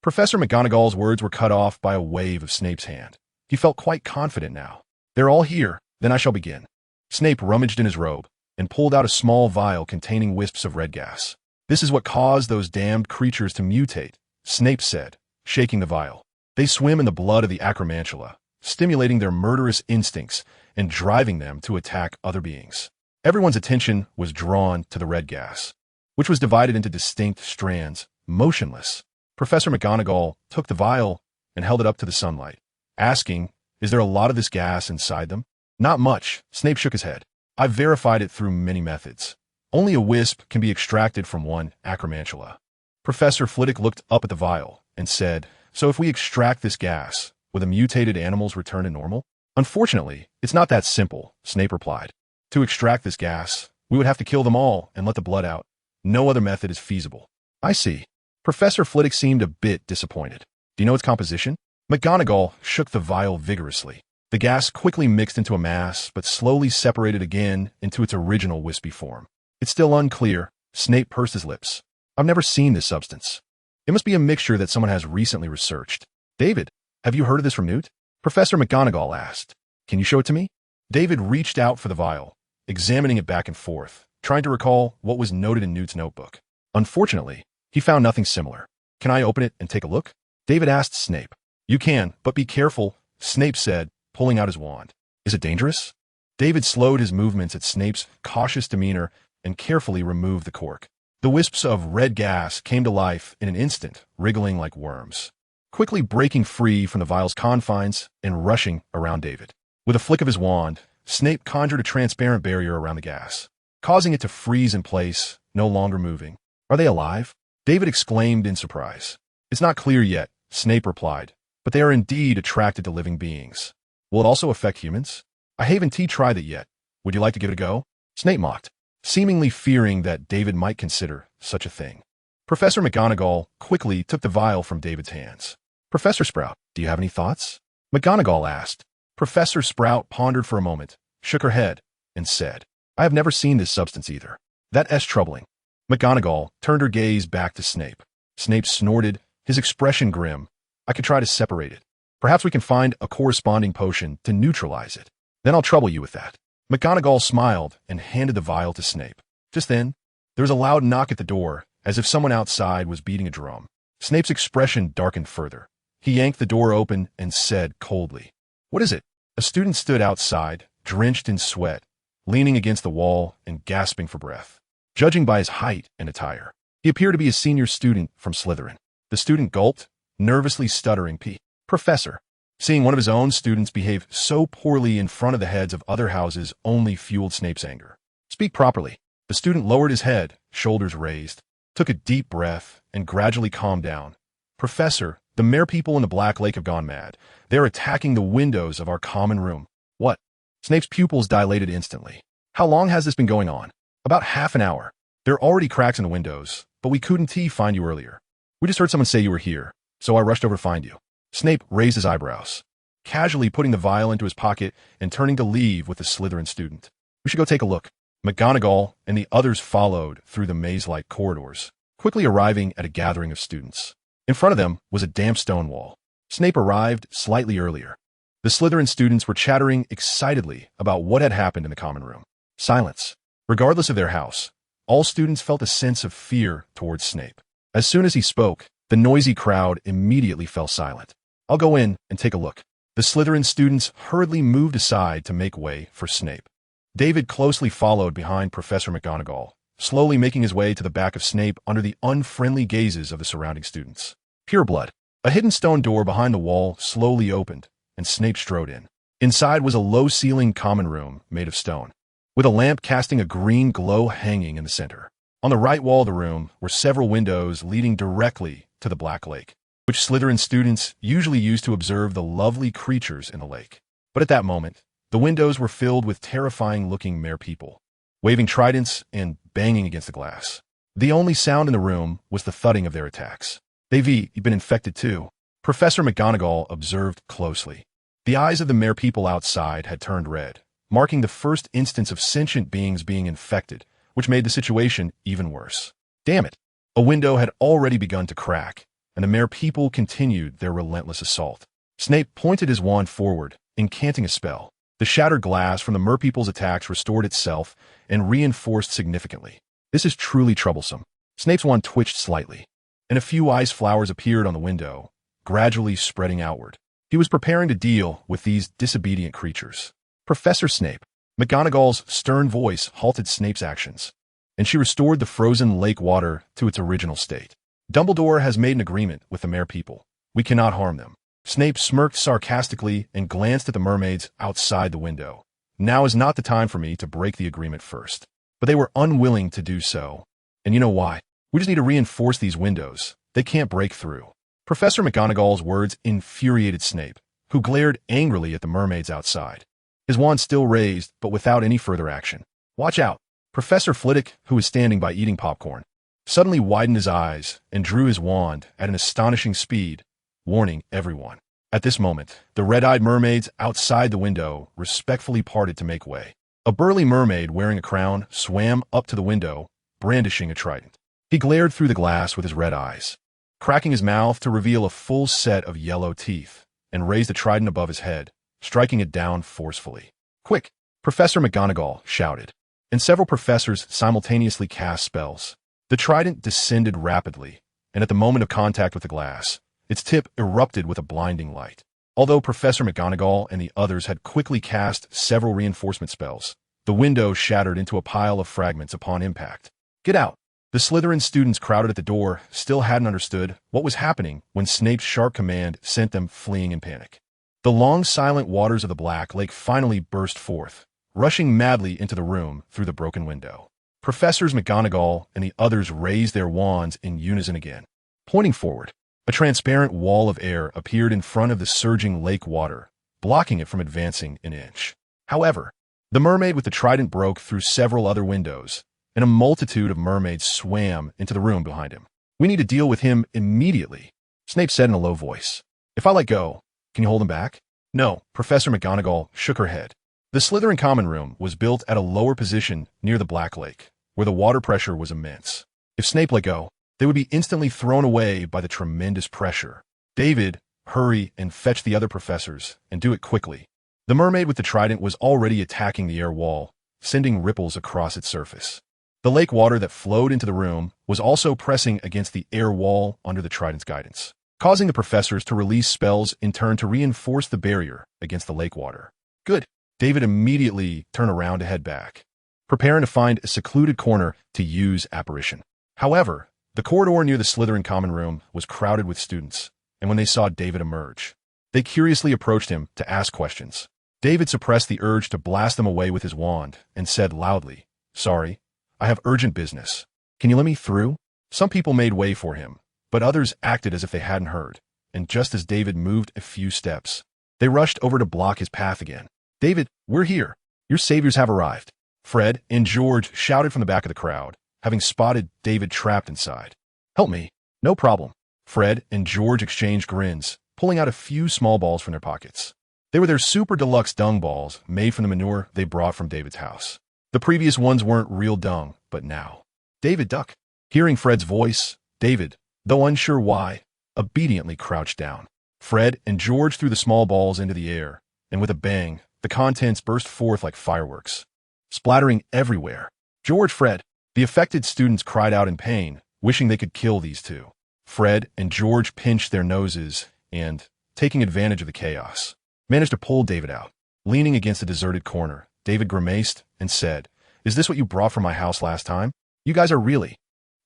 Professor McGonagall's words were cut off by a wave of Snape's hand. He felt quite confident now. They're all here, then I shall begin. Snape rummaged in his robe and pulled out a small vial containing wisps of red gas. This is what caused those damned creatures to mutate, Snape said, shaking the vial. They swim in the blood of the acromantula, stimulating their murderous instincts and driving them to attack other beings. Everyone's attention was drawn to the red gas, which was divided into distinct strands, motionless. Professor McGonagall took the vial and held it up to the sunlight, asking, is there a lot of this gas inside them? Not much, Snape shook his head. I've verified it through many methods. Only a wisp can be extracted from one acromantula. Professor Flitwick looked up at the vial and said, "So if we extract this gas, will the mutated animals return to normal?" "Unfortunately, it's not that simple," Snape replied. "To extract this gas, we would have to kill them all and let the blood out. No other method is feasible." "I see." Professor Flitwick seemed a bit disappointed. "Do you know its composition?" McGonagall shook the vial vigorously. The gas quickly mixed into a mass, but slowly separated again into its original wispy form. "It's still unclear." Snape pursed his lips. "I've never seen this substance. It must be a mixture that someone has recently researched." "David, have you heard of this from Newt?" Professor McGonagall asked. "Can you show it to me?" David reached out for the vial, examining it back and forth, trying to recall what was noted in Newt's notebook. Unfortunately, he found nothing similar. "Can I open it and take a look?" David asked Snape. "You can, but be careful," Snape said, pulling out his wand. "Is it dangerous?" David slowed his movements at Snape's cautious demeanor and carefully removed the cork. The wisps of red gas came to life in an instant, wriggling like worms, quickly breaking free from the vial's confines and rushing around David. With a flick of his wand, Snape conjured a transparent barrier around the gas, causing it to freeze in place, no longer moving. "Are they alive?" David exclaimed in surprise. "It's not clear yet," Snape replied, "but they are indeed attracted to living beings." "Will it also affect humans?" "I haven't tried it yet. Would you like to give it a go?" Snape mocked, seemingly fearing that David might consider such a thing. Professor McGonagall quickly took the vial from David's hands. "Professor Sprout, do you have any thoughts?" McGonagall asked. Professor Sprout pondered for a moment, shook her head, and said, "I have never seen this substance either. That's troubling." McGonagall turned her gaze back to Snape. Snape snorted, his expression grim. "I could try to separate it. Perhaps we can find a corresponding potion to neutralize it. Then I'll trouble you with that." McGonagall smiled and handed the vial to Snape. Just then, there was a loud knock at the door, as if someone outside was beating a drum. Snape's expression darkened further. He yanked the door open and said coldly, "What is it?" A student stood outside, drenched in sweat, leaning against the wall and gasping for breath. Judging by his height and attire, he appeared to be a senior student from Slytherin. The student gulped, nervously stuttering, "Professor." Seeing one of his own students behave so poorly in front of the heads of other houses only fueled Snape's anger. "Speak properly." The student lowered his head, shoulders raised, took a deep breath, and gradually calmed down. "Professor, the mere people in the Black Lake have gone mad. They're attacking the windows of our common room." "What?" Snape's pupils dilated instantly. "How long has this been going on?" "About half an hour. There are already cracks in the windows, but we couldn't find you earlier. We just heard someone say you were here, so I rushed over to find you." Snape raised his eyebrows, casually putting the vial into his pocket and turning to leave with the Slytherin student. "We should go take a look." McGonagall and the others followed through the maze-like corridors, quickly arriving at a gathering of students. In front of them was a damp stone wall. Snape arrived slightly earlier. The Slytherin students were chattering excitedly about what had happened in the common room. Silence. Regardless of their house, all students felt a sense of fear towards Snape. As soon as he spoke, the noisy crowd immediately fell silent. "I'll go in and take a look." The Slytherin students hurriedly moved aside to make way for Snape. David closely followed behind Professor McGonagall, slowly making his way to the back of Snape under the unfriendly gazes of the surrounding students. Pureblood. A hidden stone door behind the wall slowly opened, and Snape strode in. Inside was a low-ceilinged common room made of stone, with a lamp casting a green glow hanging in the center. On the right wall of the room were several windows leading directly to the Black Lake, which Slytherin students usually use to observe the lovely creatures in the lake. But at that moment, the windows were filled with terrifying-looking mere people, waving tridents and banging against the glass. The only sound in the room was the thudding of their attacks. "They've been infected too," Professor McGonagall observed closely. The eyes of the mere people outside had turned red, marking the first instance of sentient beings being infected, which made the situation even worse. Damn it! A window had already begun to crack, and the mere people continued their relentless assault. Snape pointed his wand forward, incanting a spell. The shattered glass from the merpeople's attacks restored itself and reinforced significantly. "This is truly troublesome." Snape's wand twitched slightly, and a few ice flowers appeared on the window, gradually spreading outward. He was preparing to deal with these disobedient creatures. "Professor Snape." McGonagall's stern voice halted Snape's actions, and she restored the frozen lake water to its original state. "Dumbledore has made an agreement with the mere people. We cannot harm them." Snape smirked sarcastically and glanced at the mermaids outside the window. "Now is not the time for me to break the agreement first." but they were unwilling to do so. And you know why? We just need to reinforce these windows. They can't break through. Professor McGonagall's words infuriated Snape, who glared angrily at the mermaids outside. His wand still raised, but without any further action. Watch out! Professor Flitwick, who was standing by eating popcorn, suddenly widened his eyes and drew his wand at an astonishing speed, warning everyone. At this moment, the red-eyed mermaids outside the window respectfully parted to make way. A burly mermaid wearing a crown swam up to the window, brandishing a trident. He glared through the glass with his red eyes, cracking his mouth to reveal a full set of yellow teeth, and raised the trident above his head, striking it down forcefully. "Quick!" Professor McGonagall shouted, and several professors simultaneously cast spells. The trident descended rapidly, and at the moment of contact with the glass, its tip erupted with a blinding light. Although Professor McGonagall and the others had quickly cast several reinforcement spells, the window shattered into a pile of fragments upon impact. "Get out!" The Slytherin students crowded at the door still hadn't understood what was happening when Snape's sharp command sent them fleeing in panic. The long, silent waters of the Black Lake finally burst forth, rushing madly into the room through the broken window. Professors McGonagall and the others raised their wands in unison again. Pointing forward, a transparent wall of air appeared in front of the surging lake water, blocking it from advancing an inch. However, the mermaid with the trident broke through several other windows, and a multitude of mermaids swam into the room behind him. "We need to deal with him immediately," Snape said in a low voice. "If I let go, can you hold him back?" "No," Professor McGonagall shook her head. The Slytherin common room was built at a lower position near the Black Lake, where the water pressure was immense. If Snape let go, they would be instantly thrown away by the tremendous pressure. "David, hurry and fetch the other professors, and do it quickly." The mermaid with the trident was already attacking the air wall, sending ripples across its surface. The lake water that flowed into the room was also pressing against the air wall under the trident's guidance, causing the professors to release spells in turn to reinforce the barrier against the lake water. "Good." David immediately turned around to head back, preparing to find a secluded corner to use apparition. However, the corridor near the Slytherin common room was crowded with students, and when they saw David emerge, they curiously approached him to ask questions. David suppressed the urge to blast them away with his wand and said loudly, "Sorry, I have urgent business. Can you let me through?" Some people made way for him, but others acted as if they hadn't heard, and just as David moved a few steps, they rushed over to block his path again. "David, we're here. Your saviors have arrived." Fred and George shouted from the back of the crowd, having spotted David trapped inside. "Help me." "No problem." Fred and George exchanged grins, pulling out a few small balls from their pockets. They were their super deluxe dung balls made from the manure they brought from David's house. The previous ones weren't real dung, but now. "David, duck." Hearing Fred's voice, David, though unsure why, obediently crouched down. Fred and George threw the small balls into the air, and with a bang, the contents burst forth like fireworks, splattering everywhere. "George, Fred." The affected students cried out in pain, wishing they could kill these two. Fred and George pinched their noses and, taking advantage of the chaos, managed to pull David out. Leaning against a deserted corner, David grimaced and said, "Is this what you brought from my house last time? You guys are really...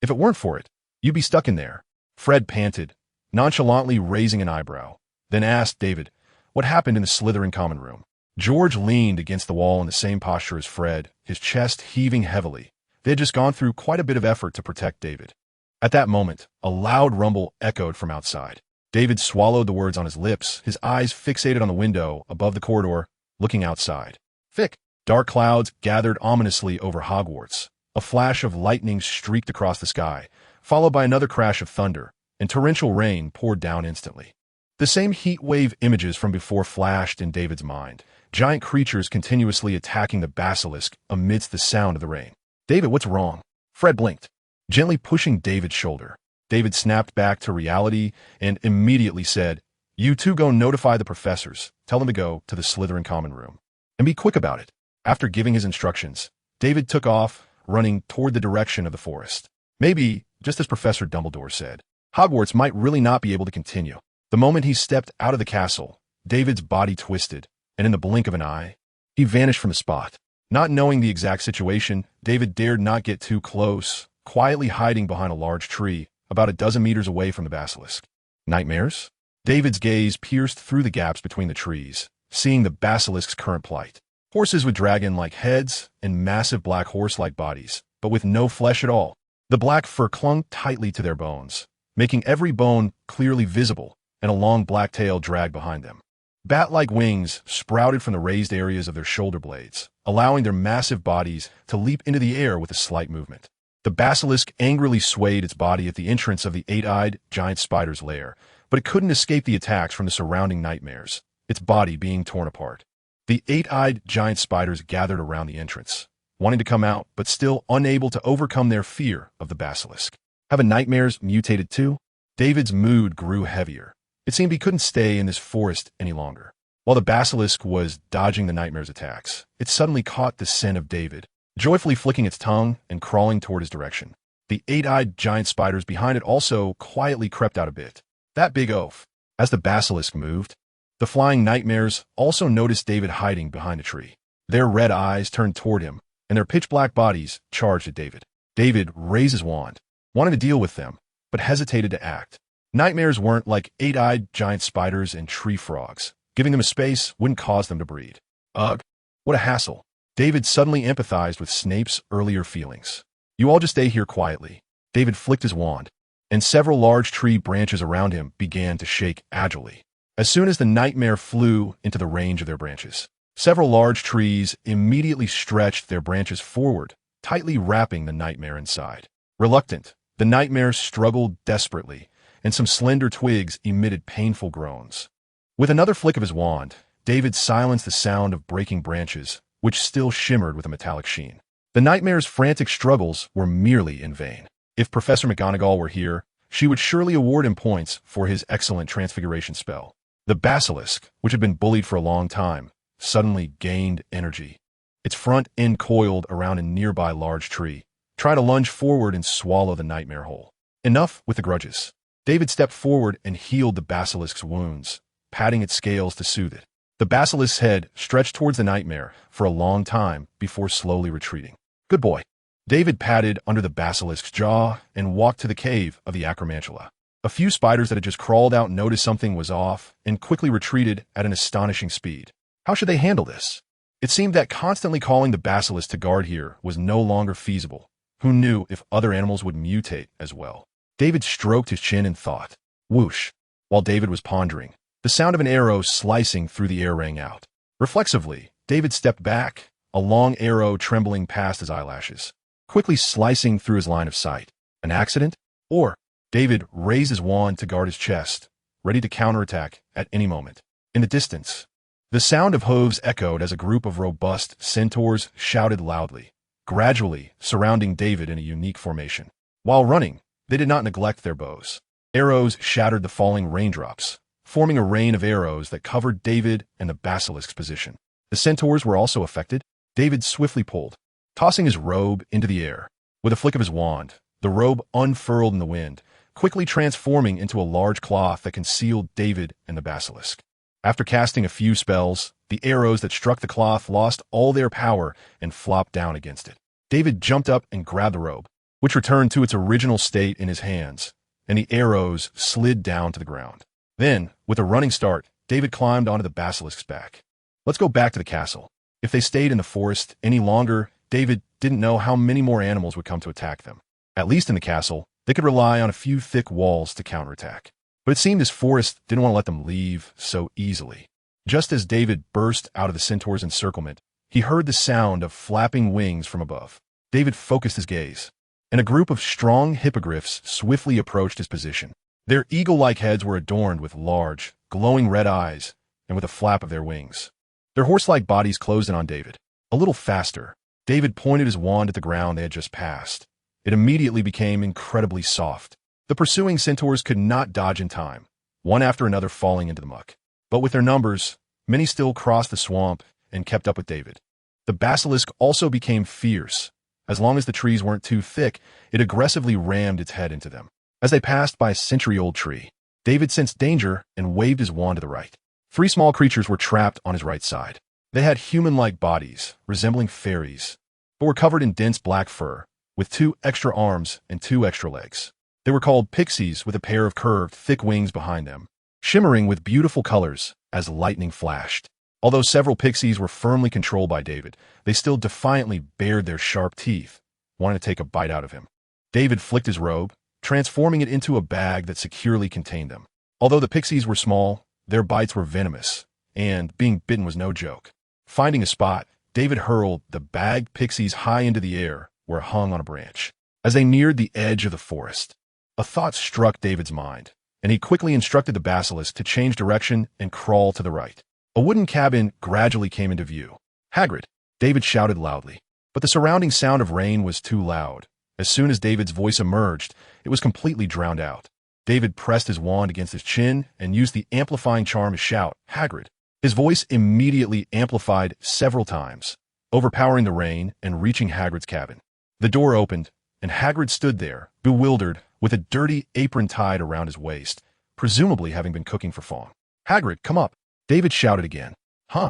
If it weren't for it, you'd be stuck in there." Fred panted, nonchalantly raising an eyebrow, then asked David what happened in the Slytherin common room. George leaned against the wall in the same posture as Fred, his chest heaving heavily. They had just gone through quite a bit of effort to protect David. At that moment, a loud rumble echoed from outside. David swallowed the words on his lips, his eyes fixated on the window above the corridor, looking outside. Thick, dark clouds gathered ominously over Hogwarts. A flash of lightning streaked across the sky, followed by another crash of thunder, and torrential rain poured down instantly. The same heat wave images from before flashed in David's mind, giant creatures continuously attacking the basilisk amidst the sound of the rain. "David, what's wrong?" Fred blinked, gently pushing David's shoulder. David snapped back to reality and immediately said, "You two go notify the professors. Tell them to go to the Slytherin common room. And be quick about it." After giving his instructions, David took off, running toward the direction of the forest. Maybe, just as Professor Dumbledore said, Hogwarts might really not be able to continue. The moment he stepped out of the castle, David's body twisted, and in the blink of an eye, he vanished from the spot. Not knowing the exact situation, David dared not get too close, quietly hiding behind a large tree, about a dozen meters away from the basilisk. Nightmares? David's gaze pierced through the gaps between the trees, seeing the basilisk's current plight. Horses with dragon-like heads and massive black horse-like bodies, but with no flesh at all. The black fur clung tightly to their bones, making every bone clearly visible, and a long black tail dragged behind them. Bat-like wings sprouted from the raised areas of their shoulder blades, allowing their massive bodies to leap into the air with a slight movement. The basilisk angrily swayed its body at the entrance of the eight-eyed giant spider's lair, but it couldn't escape the attacks from the surrounding nightmares, its body being torn apart. The eight-eyed giant spiders gathered around the entrance, wanting to come out, but still unable to overcome their fear of the basilisk. Have the nightmares mutated too? David's mood grew heavier. It seemed he couldn't stay in this forest any longer. While the basilisk was dodging the nightmare's attacks, it suddenly caught the scent of David, joyfully flicking its tongue and crawling toward his direction. The eight-eyed giant spiders behind it also quietly crept out a bit. That big oaf. As the basilisk moved, the flying nightmares also noticed David hiding behind a tree. Their red eyes turned toward him, and their pitch-black bodies charged at David. David raised his wand, wanted to deal with them, but hesitated to act. Nightmares weren't like eight-eyed giant spiders and tree frogs. Giving them a space wouldn't cause them to breed. Ugh, what a hassle. David suddenly empathized with Snape's earlier feelings. You all just stay here quietly. David flicked his wand, and several large tree branches around him began to shake agilely. As soon as the nightmare flew into the range of their branches, several large trees immediately stretched their branches forward, tightly wrapping the nightmare inside. Reluctant, the nightmare struggled desperately, and some slender twigs emitted painful groans. With another flick of his wand, David silenced the sound of breaking branches, which still shimmered with a metallic sheen. The nightmare's frantic struggles were merely in vain. If Professor McGonagall were here, she would surely award him points for his excellent transfiguration spell. The basilisk, which had been bullied for a long time, suddenly gained energy. Its front end coiled around a nearby large tree, trying to lunge forward and swallow the nightmare whole. Enough with the grudges. David stepped forward and healed the basilisk's wounds, patting its scales to soothe it. The basilisk's head stretched towards the nightmare for a long time before slowly retreating. Good boy. David patted under the basilisk's jaw and walked to the cave of the acromantula. A few spiders that had just crawled out noticed something was off and quickly retreated at an astonishing speed. How should they handle this? It seemed that constantly calling the basilisk to guard here was no longer feasible. Who knew if other animals would mutate as well? David stroked his chin and thought. Whoosh. While David was pondering, the sound of an arrow slicing through the air rang out. Reflexively, David stepped back, a long arrow trembling past his eyelashes, quickly slicing through his line of sight. An accident? Or, David raised his wand to guard his chest, ready to counterattack at any moment. In the distance, the sound of hooves echoed as a group of robust centaurs shouted loudly, gradually surrounding David in a unique formation. While running, they did not neglect their bows. Arrows shattered the falling raindrops, forming a rain of arrows that covered David and the basilisk's position. The centaurs were also affected. David swiftly pulled, tossing his robe into the air. With a flick of his wand, the robe unfurled in the wind, quickly transforming into a large cloth that concealed David and the basilisk. After casting a few spells, the arrows that struck the cloth lost all their power and flopped down against it. David jumped up and grabbed the robe, which returned to its original state in his hands, and the arrows slid down to the ground. Then, with a running start, David climbed onto the basilisk's back. Let's go back to the castle. If they stayed in the forest any longer, David didn't know how many more animals would come to attack them. At least in the castle, they could rely on a few thick walls to counterattack. But it seemed this forest didn't want to let them leave so easily. Just as David burst out of the centaur's encirclement, he heard the sound of flapping wings from above. David focused his gaze, and a group of strong hippogriffs swiftly approached his position. Their eagle-like heads were adorned with large, glowing red eyes, and with a flap of their wings. Their horse-like bodies closed in on David. A little faster, David pointed his wand at the ground they had just passed. It immediately became incredibly soft. The pursuing centaurs could not dodge in time, one after another falling into the muck. But with their numbers, many still crossed the swamp and kept up with David. The basilisk also became fierce. As long as the trees weren't too thick, it aggressively rammed its head into them. As they passed by a century-old tree, David sensed danger and waved his wand to the right. 3 small creatures were trapped on his right side. They had human-like bodies, resembling fairies, but were covered in dense black fur, with 2 extra arms and 2 extra legs. They were called pixies with a pair of curved, thick wings behind them, shimmering with beautiful colors as lightning flashed. Although several pixies were firmly controlled by David, they still defiantly bared their sharp teeth, wanting to take a bite out of him. David flicked his robe, transforming it into a bag that securely contained them. Although the pixies were small, their bites were venomous, and being bitten was no joke. Finding a spot, David hurled the bagged pixies high into the air, where it hung on a branch. As they neared the edge of the forest, a thought struck David's mind, and he quickly instructed the basilisk to change direction and crawl to the right. A wooden cabin gradually came into view. "Hagrid!" David shouted loudly. But the surrounding sound of rain was too loud. As soon as David's voice emerged, it was completely drowned out. David pressed his wand against his chin and used the amplifying charm to shout, "Hagrid!" His voice immediately amplified several times, overpowering the rain and reaching Hagrid's cabin. The door opened, and Hagrid stood there, bewildered, with a dirty apron tied around his waist, presumably having been cooking for Fawn. "Hagrid, come up!" David shouted again. "Huh?"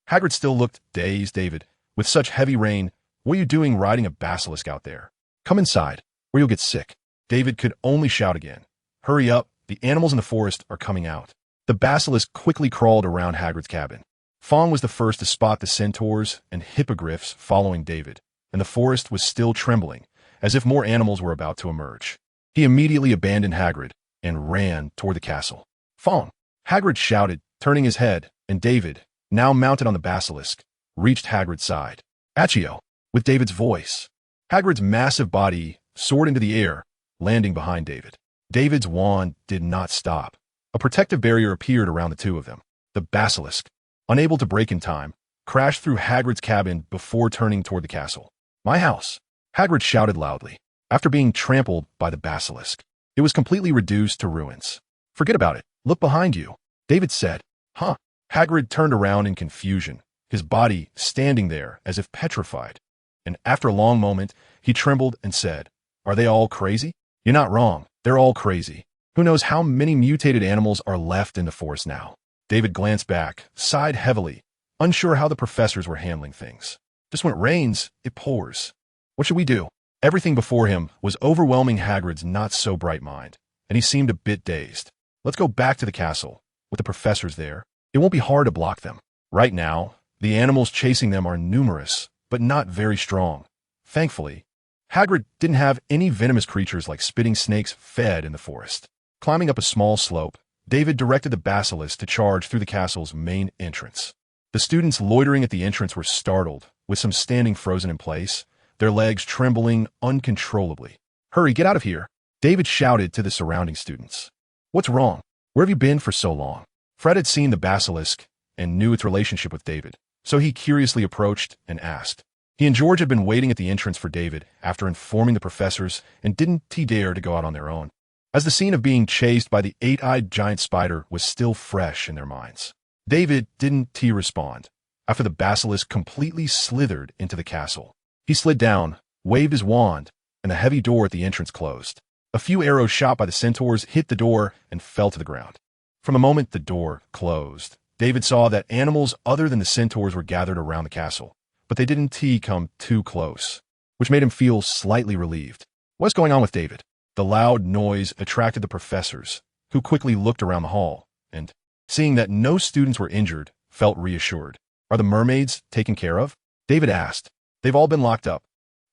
Hagrid still looked dazed. "David, with such heavy rain, what are you doing riding a basilisk out there? Come inside, or you'll get sick." David could only shout again. "Hurry up, the animals in the forest are coming out." The basilisk quickly crawled around Hagrid's cabin. Fawn was the first to spot the centaurs and hippogriffs following David, and the forest was still trembling, as if more animals were about to emerge. He immediately abandoned Hagrid and ran toward the castle. "Fawn!" Hagrid shouted, turning his head, and David, now mounted on the basilisk, reached Hagrid's side. "Accio!" With David's voice. Hagrid's massive body soared into the air, landing behind David. David's wand did not stop. A protective barrier appeared around the two of them. The basilisk, unable to break in time, crashed through Hagrid's cabin before turning toward the castle. "My house!" Hagrid shouted loudly. After being trampled by the basilisk, it was completely reduced to ruins. "Forget about it. Look behind you," David said. "Huh?" Hagrid turned around in confusion, his body standing there as if petrified. And after a long moment, he trembled and said, "Are they all crazy?" "You're not wrong. They're all crazy. Who knows how many mutated animals are left in the forest now?" David glanced back, sighed heavily, unsure how the professors were handling things. "Just when it rains, it pours. What should we do?" Everything before him was overwhelming Hagrid's not-so-bright mind, and he seemed a bit dazed. "Let's go back to the castle. With the professors there, it won't be hard to block them. Right now, the animals chasing them are numerous, but not very strong. Thankfully, Hagrid didn't have any venomous creatures like spitting snakes fed in the forest." Climbing up a small slope, David directed the basilisk to charge through the castle's main entrance. The students loitering at the entrance were startled, with some standing frozen in place, their legs trembling uncontrollably. "Hurry, get out of here!" David shouted to the surrounding students. "What's wrong? Where have you been for so long?" Fred had seen the basilisk and knew its relationship with David, so he curiously approached and asked. He and George had been waiting at the entrance for David after informing the professors and didn't dare to go out on their own, as the scene of being chased by the eight-eyed giant spider was still fresh in their minds. David didn't respond after the basilisk completely slithered into the castle. He slid down, waved his wand, and the heavy door at the entrance closed. A few arrows shot by the centaurs hit the door and fell to the ground. From the moment the door closed, David saw that animals other than the centaurs were gathered around the castle, but they didn't come too close, which made him feel slightly relieved. What's going on with David? The loud noise attracted the professors, who quickly looked around the hall, and, seeing that no students were injured, felt reassured. "Are the mermaids taken care of?" David asked. "They've all been locked up,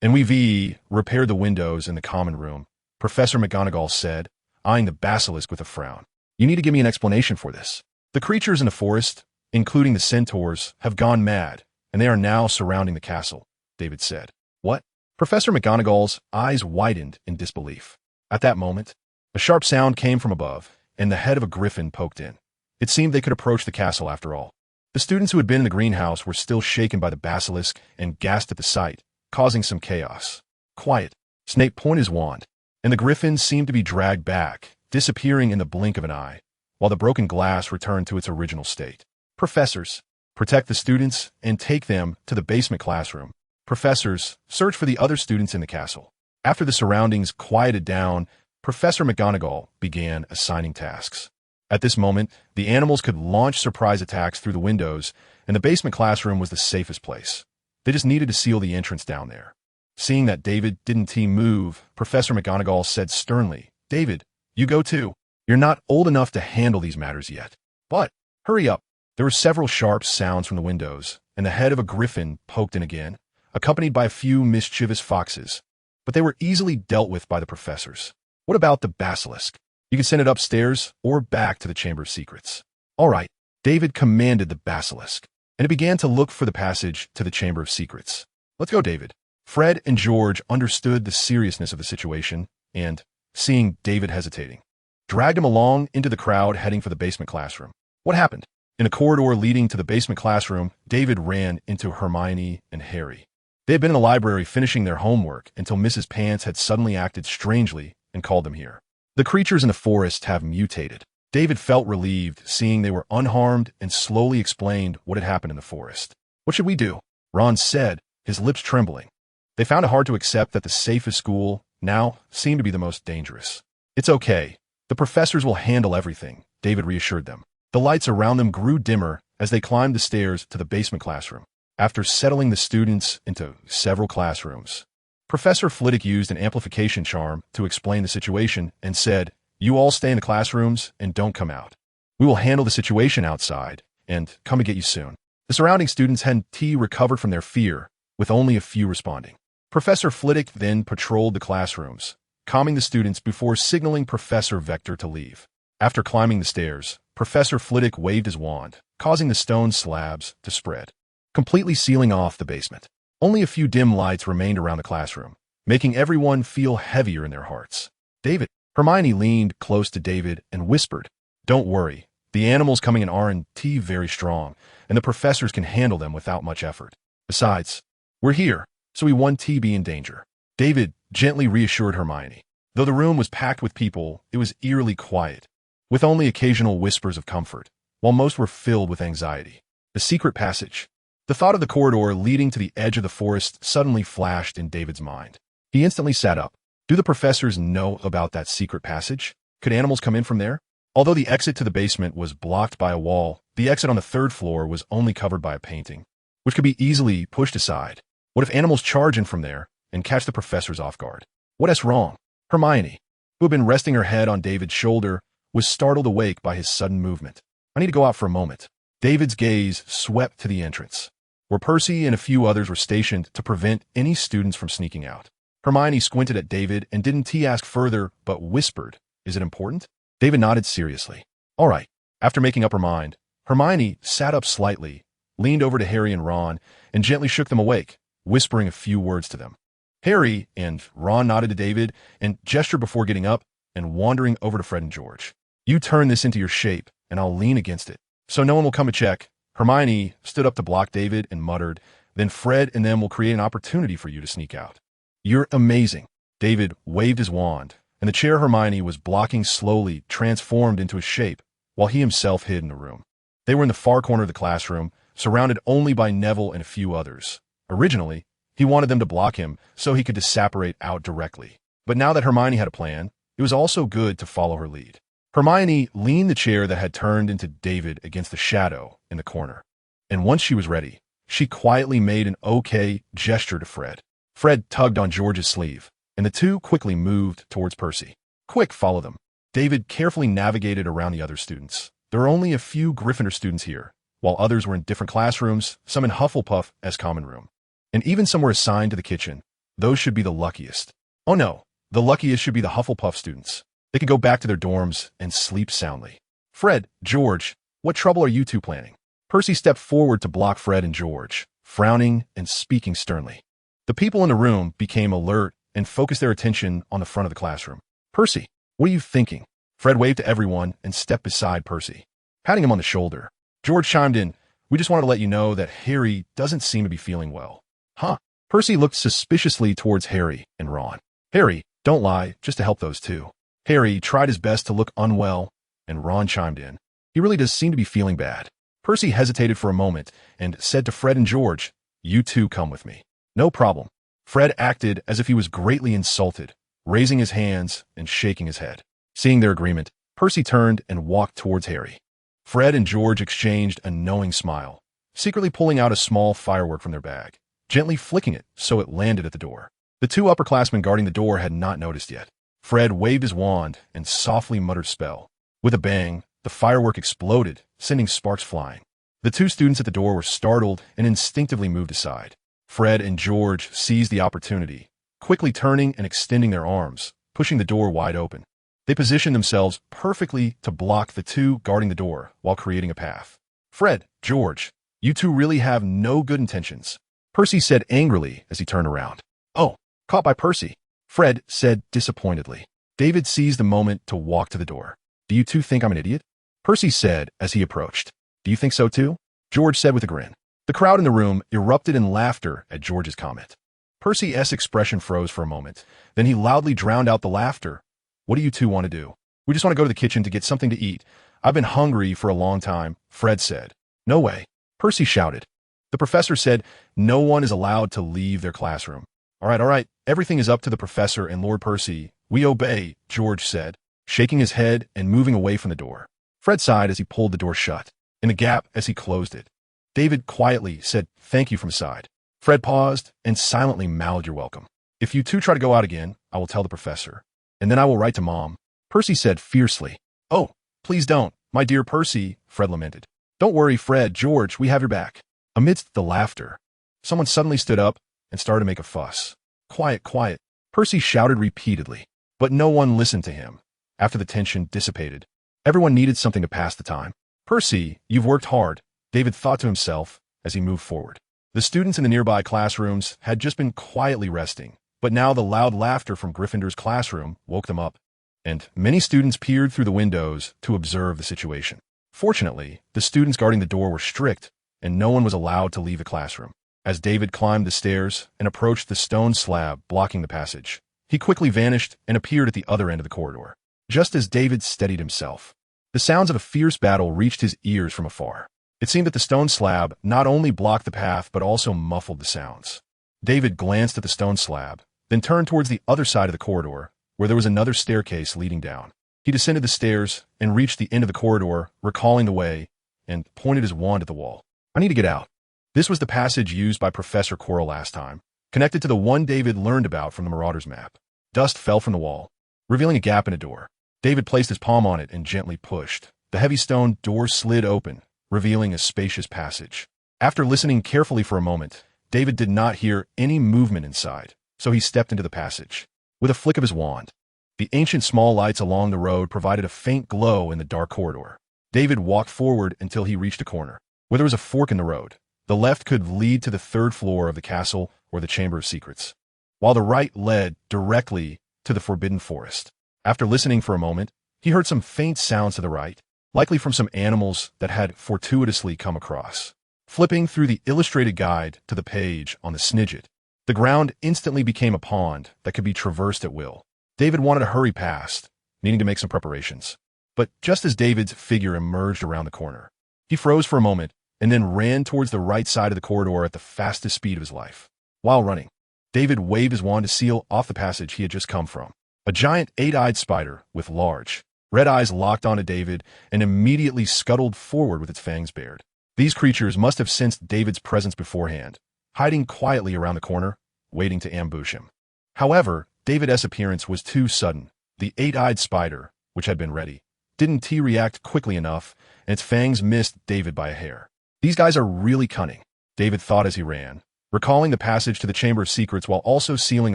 and we've repaired the windows in the common room," Professor McGonagall said, eyeing the basilisk with a frown. "You need to give me an explanation for this. The creatures in the forest, including the centaurs, have gone mad, and they are now surrounding the castle," David said. "What?" Professor McGonagall's eyes widened in disbelief. At that moment, a sharp sound came from above, and the head of a griffin poked in. It seemed they could approach the castle after all. The students who had been in the greenhouse were still shaken by the basilisk and gasped at the sight, causing some chaos. "Quiet." Snape pointed his wand, and the griffin seemed to be dragged back, disappearing in the blink of an eye, while the broken glass returned to its original state. "Professors, protect the students and take them to the basement classroom. Professors, search for the other students in the castle." After the surroundings quieted down, Professor McGonagall began assigning tasks. At this moment, the animals could launch surprise attacks through the windows, and the basement classroom was the safest place. They just needed to seal the entrance down there. Seeing that David didn't move, Professor McGonagall said sternly, "David, you go too. You're not old enough to handle these matters yet. But, hurry up. There were several sharp sounds from the windows, and the head of a griffin poked in again, accompanied by a few mischievous foxes. But they were easily dealt with by the professors. What about the basilisk? You can send it upstairs or back to the Chamber of Secrets. All right, David commanded the basilisk, and it began to look for the passage to the Chamber of Secrets. Let's go, David. Fred and George understood the seriousness of the situation and, seeing David hesitating, dragged him along into the crowd heading for the basement classroom. What happened? In a corridor leading to the basement classroom, David ran into Hermione and Harry. They had been in the library finishing their homework until Mrs. Pants had suddenly acted strangely and called them here. The creatures in the forest have mutated. David felt relieved seeing they were unharmed and slowly explained what had happened in the forest. What should we do? Ron said, his lips trembling. They found it hard to accept that the safest school now seemed to be the most dangerous. It's okay. The professors will handle everything, David reassured them. The lights around them grew dimmer as they climbed the stairs to the basement classroom. After settling the students into several classrooms, Professor Flitwick used an amplification charm to explain the situation and said, "You all stay in the classrooms and don't come out. We will handle the situation outside and come and get you soon." The surrounding students hadn't recovered from their fear, with only a few responding. Professor Flitwick then patrolled the classrooms, calming the students before signaling Professor Vector to leave. After climbing the stairs, Professor Flitwick waved his wand, causing the stone slabs to spread, completely sealing off the basement. Only a few dim lights remained around the classroom, making everyone feel heavier in their hearts. David. Hermione leaned close to David and whispered, "Don't worry. The animals coming in aren't very strong, and the professors can handle them without much effort. Besides, we're here, so we won't be in danger." David gently reassured Hermione. Though the room was packed with people, it was eerily quiet, with only occasional whispers of comfort, while most were filled with anxiety. The secret passage. The thought of the corridor leading to the edge of the forest suddenly flashed in David's mind. He instantly sat up. Do the professors know about that secret passage? Could animals come in from there? Although the exit to the basement was blocked by a wall, the exit on the third floor was only covered by a painting, which could be easily pushed aside. What if animals charge in from there and catch the professors off guard? What's wrong? Hermione, who had been resting her head on David's shoulder, was startled awake by his sudden movement. "I need to go out for a moment." David's gaze swept to the entrance, where Percy and a few others were stationed to prevent any students from sneaking out. Hermione squinted at David and didn't ask further, but whispered, "Is it important?" David nodded seriously. "All right." After making up her mind, Hermione sat up slightly, leaned over to Harry and Ron, and gently shook them awake, whispering a few words to them. Harry and Ron nodded to David and gestured before getting up and wandering over to Fred and George. "You turn this into your shape, and I'll lean against it, so no one will come to check." Hermione stood up to block David and muttered, "Then Fred and them will create an opportunity for you to sneak out." "You're amazing." David waved his wand, and the chair Hermione was blocking slowly transformed into a shape, while he himself hid in the room. They were in the far corner of the classroom, surrounded only by Neville and a few others. Originally, he wanted them to block him so he could disapparate out directly. But now that Hermione had a plan, it was also good to follow her lead. Hermione leaned the chair that had turned into David against the shadow in the corner, and once she was ready, she quietly made an okay gesture to Fred. Fred tugged on George's sleeve, and the two quickly moved towards Percy. "Quick, follow them." David carefully navigated around the other students. There were only a few Gryffindor students here, while others were in different classrooms, some in Hufflepuff as common room, and even some were assigned to the kitchen. Those should be the luckiest. Oh no, the luckiest should be the Hufflepuff students. They could go back to their dorms and sleep soundly. "Fred, George, what trouble are you two planning?" Percy stepped forward to block Fred and George, frowning and speaking sternly. The people in the room became alert and focused their attention on the front of the classroom. "Percy, what are you thinking?" Fred waved to everyone and stepped beside Percy, patting him on the shoulder. George chimed in, "We just wanted to let you know that Harry doesn't seem to be feeling well." "Huh?" Percy looked suspiciously towards Harry and Ron. "Harry, don't lie, just to help those two." Harry tried his best to look unwell, and Ron chimed in, "He really does seem to be feeling bad." Percy hesitated for a moment and said to Fred and George, "You two come with me." "No problem." Fred acted as if he was greatly insulted, raising his hands and shaking his head. Seeing their agreement, Percy turned and walked towards Harry. Fred and George exchanged a knowing smile, secretly pulling out a small firework from their bag, gently flicking it so it landed at the door. The two upperclassmen guarding the door had not noticed yet. Fred waved his wand and softly muttered spell. With a bang, the firework exploded, sending sparks flying. The two students at the door were startled and instinctively moved aside. Fred and George seized the opportunity, quickly turning and extending their arms, pushing the door wide open. They positioned themselves perfectly to block the two guarding the door while creating a path. "Fred, George, you two really have no good intentions," Percy said angrily as he turned around. "Oh, caught by Percy," Fred said disappointedly. David seized the moment to walk to the door. "Do you two think I'm an idiot?" Percy said as he approached. "Do you think so too?" George said with a grin. The crowd in the room erupted in laughter at George's comment. Percy's expression froze for a moment. Then he loudly drowned out the laughter. "What do you two want to do?" "We just want to go to the kitchen to get something to eat. I've been hungry for a long time," Fred said. "No way," Percy shouted. The professor said no one is allowed to leave their classroom. All right, everything is up to the professor and Lord Percy. We obey," George said, shaking his head and moving away from the door. Fred sighed as he pulled the door shut. In the gap as he closed it, David quietly said thank you from the side. Fred paused and silently mouthed "You're welcome. If you two try to go out again, I will tell the professor. And then I will write to Mom," Percy said fiercely. "Oh, please don't, my dear Percy," Fred lamented. "Don't worry, Fred, George, we have your back." Amidst the laughter, someone suddenly stood up and started to make a fuss. "Quiet, quiet," Percy shouted repeatedly, but no one listened to him. After the tension dissipated, everyone needed something to pass the time. "Percy, you've worked hard," David thought to himself as he moved forward. The students in the nearby classrooms had just been quietly resting, but now the loud laughter from Gryffindor's classroom woke them up, and many students peered through the windows to observe the situation. Fortunately, the students guarding the door were strict, and no one was allowed to leave the classroom. As David climbed the stairs and approached the stone slab blocking the passage, he quickly vanished and appeared at the other end of the corridor. Just as David steadied himself, the sounds of a fierce battle reached his ears from afar. It seemed that the stone slab not only blocked the path but also muffled the sounds. David glanced at the stone slab, then turned towards the other side of the corridor, where there was another staircase leading down. He descended the stairs and reached the end of the corridor, recalling the way, and pointed his wand at the wall. "I need to get out." This was the passage used by Professor Quirrell last time, connected to the one David learned about from the Marauder's map. Dust fell from the wall, revealing a gap in a door. David placed his palm on it and gently pushed. The heavy stone door slid open, revealing a spacious passage. After listening carefully for a moment, David did not hear any movement inside, so he stepped into the passage. With a flick of his wand, the ancient small lights along the road provided a faint glow in the dark corridor. David walked forward until he reached a corner, where there was a fork in the road. The left could lead to the third floor of the castle or the Chamber of Secrets, while the right led directly to the Forbidden Forest. After listening for a moment, he heard some faint sounds to the right, likely from some animals that had fortuitously come across. Flipping through the illustrated guide to the page on the Snidget, the ground instantly became a pond that could be traversed at will. David wanted to hurry past, needing to make some preparations. But just as David's figure emerged around the corner, he froze for a moment and then ran towards the right side of the corridor at the fastest speed of his life. While running, David waved his wand to seal off the passage he had just come from. A giant eight-eyed spider with large, red eyes locked onto David and immediately scuttled forward with its fangs bared. These creatures must have sensed David's presence beforehand, hiding quietly around the corner, waiting to ambush him. However, David's appearance was too sudden. The eight-eyed spider, which had been ready, didn't react quickly enough, and its fangs missed David by a hair. "These guys are really cunning," David thought as he ran, recalling the passage to the Chamber of Secrets while also sealing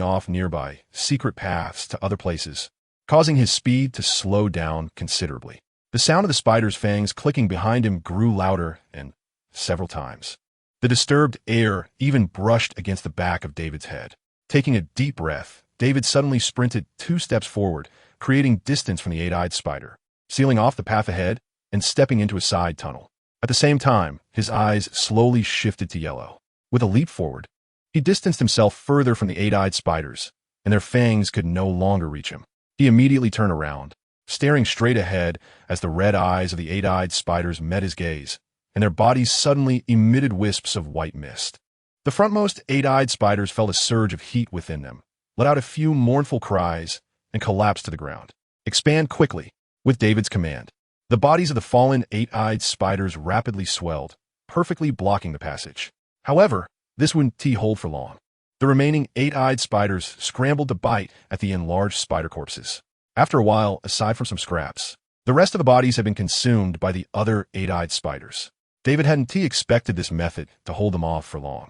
off nearby secret paths to other places, causing his speed to slow down considerably. The sound of the spider's fangs clicking behind him grew louder, and several times, the disturbed air even brushed against the back of David's head. Taking a deep breath, David suddenly sprinted 2 steps forward, creating distance from the eight-eyed spider, sealing off the path ahead and stepping into a side tunnel. At the same time, his eyes slowly shifted to yellow. With a leap forward, he distanced himself further from the eight-eyed spiders, and their fangs could no longer reach him. He immediately turned around, staring straight ahead as the red eyes of the eight-eyed spiders met his gaze, and their bodies suddenly emitted wisps of white mist. The frontmost eight-eyed spiders felt a surge of heat within them, let out a few mournful cries, and collapsed to the ground. "Expand quickly," with David's command. The bodies of the fallen eight-eyed spiders rapidly swelled, perfectly blocking the passage. However, this wouldn't hold for long. The remaining eight-eyed spiders scrambled to bite at the enlarged spider corpses. After a while, aside from some scraps, the rest of the bodies had been consumed by the other eight-eyed spiders. David hadn't expected this method to hold them off for long.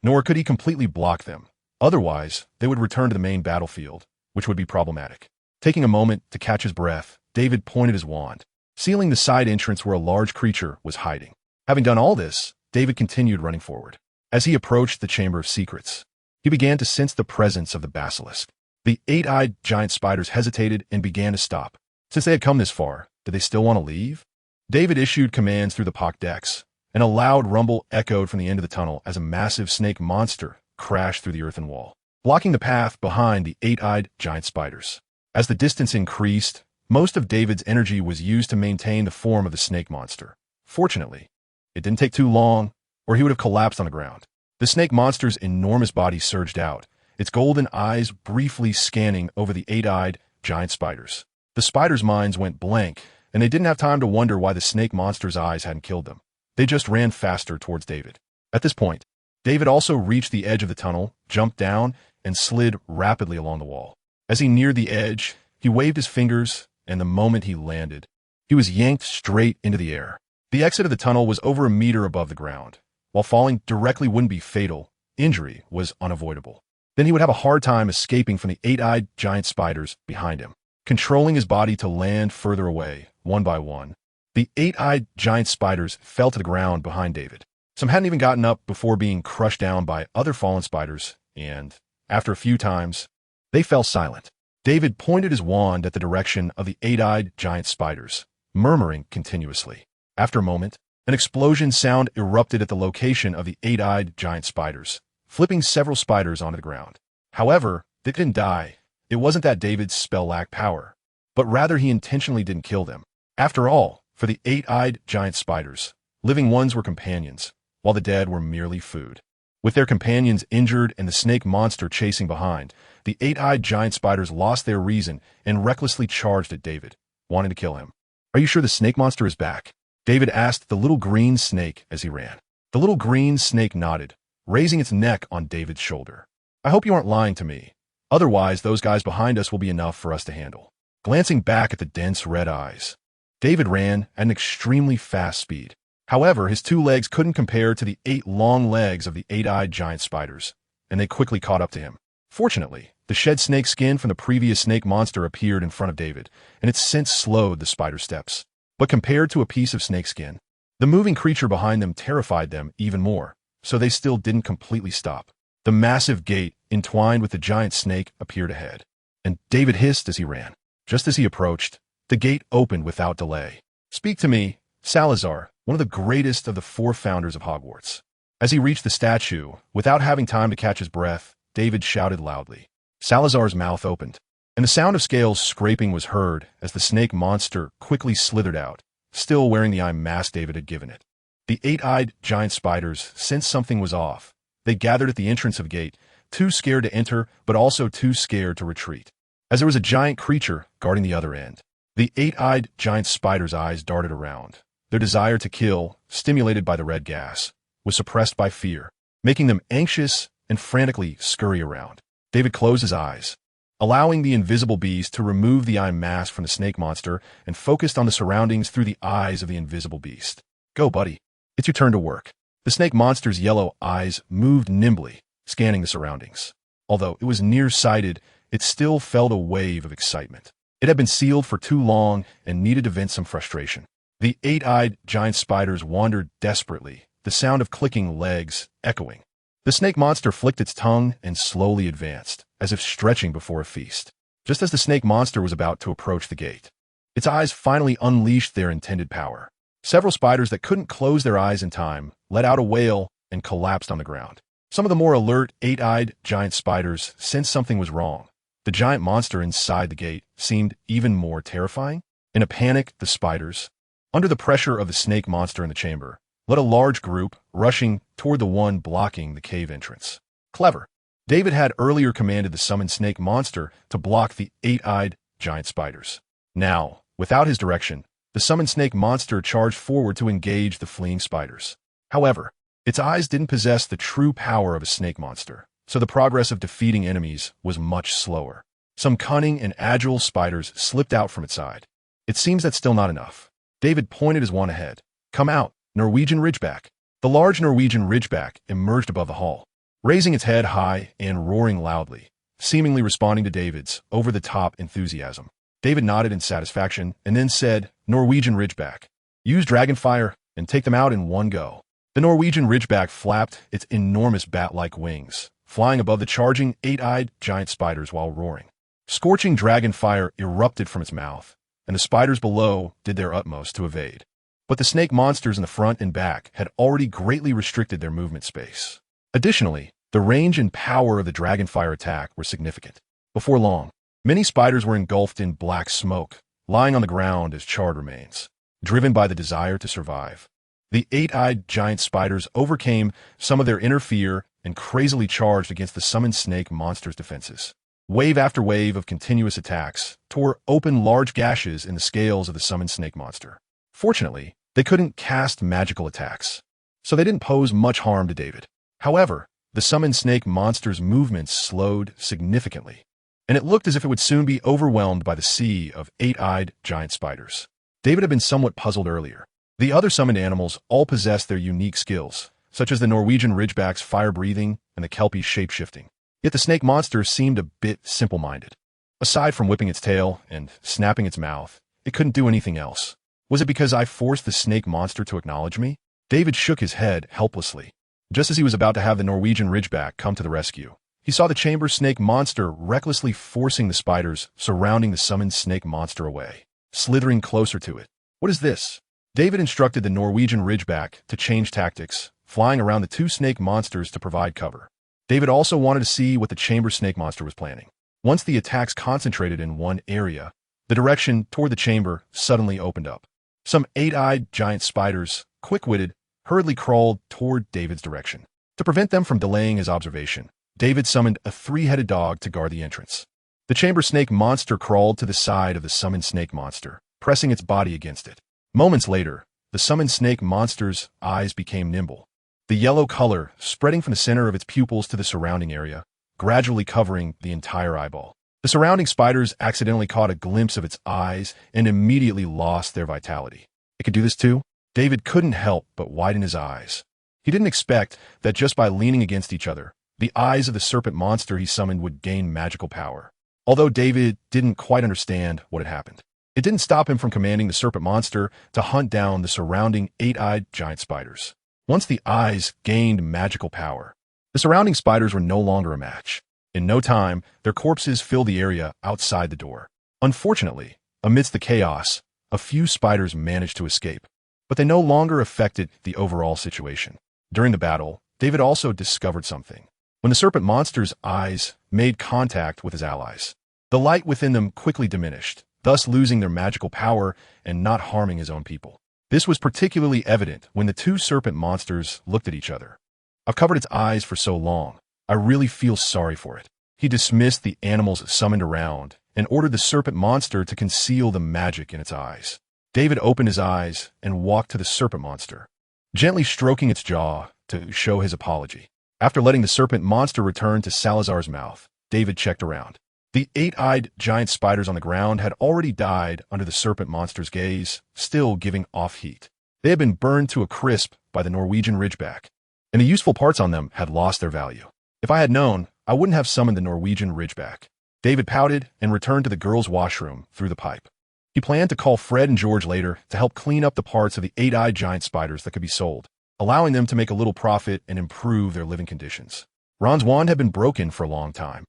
Nor could he completely block them. Otherwise, they would return to the main battlefield, which would be problematic. Taking a moment to catch his breath, David pointed his wand, sealing the side entrance where a large creature was hiding. Having done all this, David continued running forward. As he approached the Chamber of Secrets, he began to sense the presence of the basilisk. The 8-eyed giant spiders hesitated and began to stop. Since they had come this far, did they still want to leave? David issued commands through the pock decks, and a loud rumble echoed from the end of the tunnel as a massive snake monster crashed through the earthen wall, blocking the path behind the 8-eyed giant spiders. As the distance increased, most of David's energy was used to maintain the form of the snake monster. Fortunately, it didn't take too long, or he would have collapsed on the ground. The snake monster's enormous body surged out, its golden eyes briefly scanning over the 8-eyed giant spiders. The spiders' minds went blank, and they didn't have time to wonder why the snake monster's eyes hadn't killed them. They just ran faster towards David. At this point, David also reached the edge of the tunnel, jumped down, and slid rapidly along the wall. As he neared the edge, he waved his fingers, and the moment he landed, he was yanked straight into the air. The exit of the tunnel was over a meter above the ground. While falling directly wouldn't be fatal, injury was unavoidable. Then he would have a hard time escaping from the 8-eyed giant spiders behind him. Controlling his body to land further away, one by one, the 8-eyed giant spiders fell to the ground behind David. Some hadn't even gotten up before being crushed down by other fallen spiders, and, after a few times, they fell silent. David pointed his wand at the direction of the 8-eyed giant spiders, murmuring continuously. After a moment, an explosion sound erupted at the location of the 8-eyed giant spiders, flipping several spiders onto the ground. However, they didn't die. It wasn't that David's spell lacked power, but rather he intentionally didn't kill them. After all, for the 8-eyed giant spiders, living ones were companions, while the dead were merely food. With their companions injured and the snake monster chasing behind, the 8-eyed giant spiders lost their reason and recklessly charged at David, wanting to kill him. "Are you sure the snake monster is back?" David asked the little green snake as he ran. The little green snake nodded, raising its neck on David's shoulder. "I hope you aren't lying to me. Otherwise, those guys behind us will be enough for us to handle." Glancing back at the dense red eyes, David ran at an extremely fast speed. However, his 2 legs couldn't compare to the 8 long legs of the 8-eyed giant spiders, and they quickly caught up to him. Fortunately, the shed snake skin from the previous snake monster appeared in front of David, and its scent slowed the spider's steps. But compared to a piece of snake skin, the moving creature behind them terrified them even more, so they still didn't completely stop. The massive gate, entwined with the giant snake, appeared ahead, and David hissed as he ran. Just as he approached, the gate opened without delay. "Speak to me, Salazar, one of the greatest of the 4 founders of Hogwarts." As he reached the statue, without having time to catch his breath, David shouted loudly. Salazar's mouth opened, and the sound of scales scraping was heard as the snake monster quickly slithered out, still wearing the eye mask David had given it. The 8-eyed giant spiders sensed something was off. They gathered at the entrance of the gate, too scared to enter, but also too scared to retreat, as there was a giant creature guarding the other end. The 8-eyed giant spider's eyes darted around. Their desire to kill, stimulated by the red gas, was suppressed by fear, making them anxious and frantically scurry around. David closed his eyes, allowing the invisible beast to remove the eye mask from the snake monster and focused on the surroundings through the eyes of the invisible beast. "Go, buddy. It's your turn to work." The snake monster's yellow eyes moved nimbly, scanning the surroundings. Although it was nearsighted, it still felt a wave of excitement. It had been sealed for too long and needed to vent some frustration. The 8-eyed giant spiders wandered desperately, the sound of clicking legs echoing. The snake monster flicked its tongue and slowly advanced, as if stretching before a feast. Just as the snake monster was about to approach the gate, its eyes finally unleashed their intended power. Several spiders that couldn't close their eyes in time let out a wail and collapsed on the ground. Some of the more alert 8-eyed giant spiders sensed something was wrong. The giant monster inside the gate seemed even more terrifying. In a panic, the spiders, under the pressure of the snake monster in the chamber, led a large group rushing toward the one blocking the cave entrance. Clever. David had earlier commanded the summoned snake monster to block the 8-eyed giant spiders. Now, without his direction, the summoned snake monster charged forward to engage the fleeing spiders. However, its eyes didn't possess the true power of a snake monster, so the progress of defeating enemies was much slower. Some cunning and agile spiders slipped out from its side. It seems that's still not enough. David pointed his wand ahead. "Come out." Norwegian Ridgeback. The large Norwegian Ridgeback emerged above the hall, raising its head high and roaring loudly, seemingly responding to David's over-the-top enthusiasm. David nodded in satisfaction and then said, Norwegian Ridgeback. Use Dragonfire and take them out in one go. The Norwegian Ridgeback flapped its enormous bat-like wings, flying above the charging, eight-eyed giant spiders while roaring. Scorching Dragonfire erupted from its mouth, and the spiders below did their utmost to evade. But the snake monsters in the front and back had already greatly restricted their movement space. Additionally, the range and power of the Dragonfire attack were significant. Before long, many spiders were engulfed in black smoke, lying on the ground as charred remains, driven by the desire to survive. The eight-eyed giant spiders overcame some of their inner fear and crazily charged against the summoned snake monster's defenses. Wave after wave of continuous attacks tore open large gashes in the scales of the summoned snake monster. Fortunately, they couldn't cast magical attacks, so they didn't pose much harm to David. However, the summoned snake monster's movements slowed significantly, and it looked as if it would soon be overwhelmed by the sea of eight-eyed giant spiders. David had been somewhat puzzled earlier. The other summoned animals all possessed their unique skills, such as the Norwegian Ridgeback's fire-breathing and the Kelpie's shape-shifting. Yet the snake monster seemed a bit simple-minded. Aside from whipping its tail and snapping its mouth, it couldn't do anything else. Was it because I forced the snake monster to acknowledge me? David shook his head helplessly. Just as he was about to have the Norwegian Ridgeback come to the rescue, he saw the chamber snake monster recklessly forcing the spiders surrounding the summoned snake monster away, slithering closer to it. What is this? David instructed the Norwegian Ridgeback to change tactics, flying around the two snake monsters to provide cover. David also wanted to see what the chamber snake monster was planning. Once the attacks concentrated in one area, the direction toward the chamber suddenly opened up. Some eight-eyed giant spiders, quick-witted, hurriedly crawled toward David's direction. To prevent them from delaying his observation, David summoned a three-headed dog to guard the entrance. The chamber snake monster crawled to the side of the summoned snake monster, pressing its body against it. Moments later, the summoned snake monster's eyes became nimble, the yellow color spreading from the center of its pupils to the surrounding area, gradually covering the entire eyeball. The surrounding spiders accidentally caught a glimpse of its eyes and immediately lost their vitality. It could do this too? David couldn't help but widen his eyes. He didn't expect that just by leaning against each other, the eyes of the serpent monster he summoned would gain magical power. Although David didn't quite understand what had happened, it didn't stop him from commanding the serpent monster to hunt down the surrounding eight-eyed giant spiders. Once the eyes gained magical power, the surrounding spiders were no longer a match. In no time, their corpses filled the area outside the door. Unfortunately, amidst the chaos, a few spiders managed to escape, but they no longer affected the overall situation. During the battle, David also discovered something. When the serpent monster's eyes made contact with his allies, the light within them quickly diminished, thus losing their magical power and not harming his own people. This was particularly evident when the two serpent monsters looked at each other. I've covered its eyes for so long, I really feel sorry for it. He dismissed the animals summoned around and ordered the serpent monster to conceal the magic in its eyes. David opened his eyes and walked to the serpent monster, gently stroking its jaw to show his apology. After letting the serpent monster return to Salazar's mouth, David checked around. The eight-eyed giant spiders on the ground had already died under the serpent monster's gaze, still giving off heat. They had been burned to a crisp by the Norwegian Ridgeback, and the useful parts on them had lost their value. If I had known, I wouldn't have summoned the Norwegian Ridgeback. David pouted and returned to the girls' washroom through the pipe. He planned to call Fred and George later to help clean up the parts of the eight-eyed giant spiders that could be sold, allowing them to make a little profit and improve their living conditions. Ron's wand had been broken for a long time,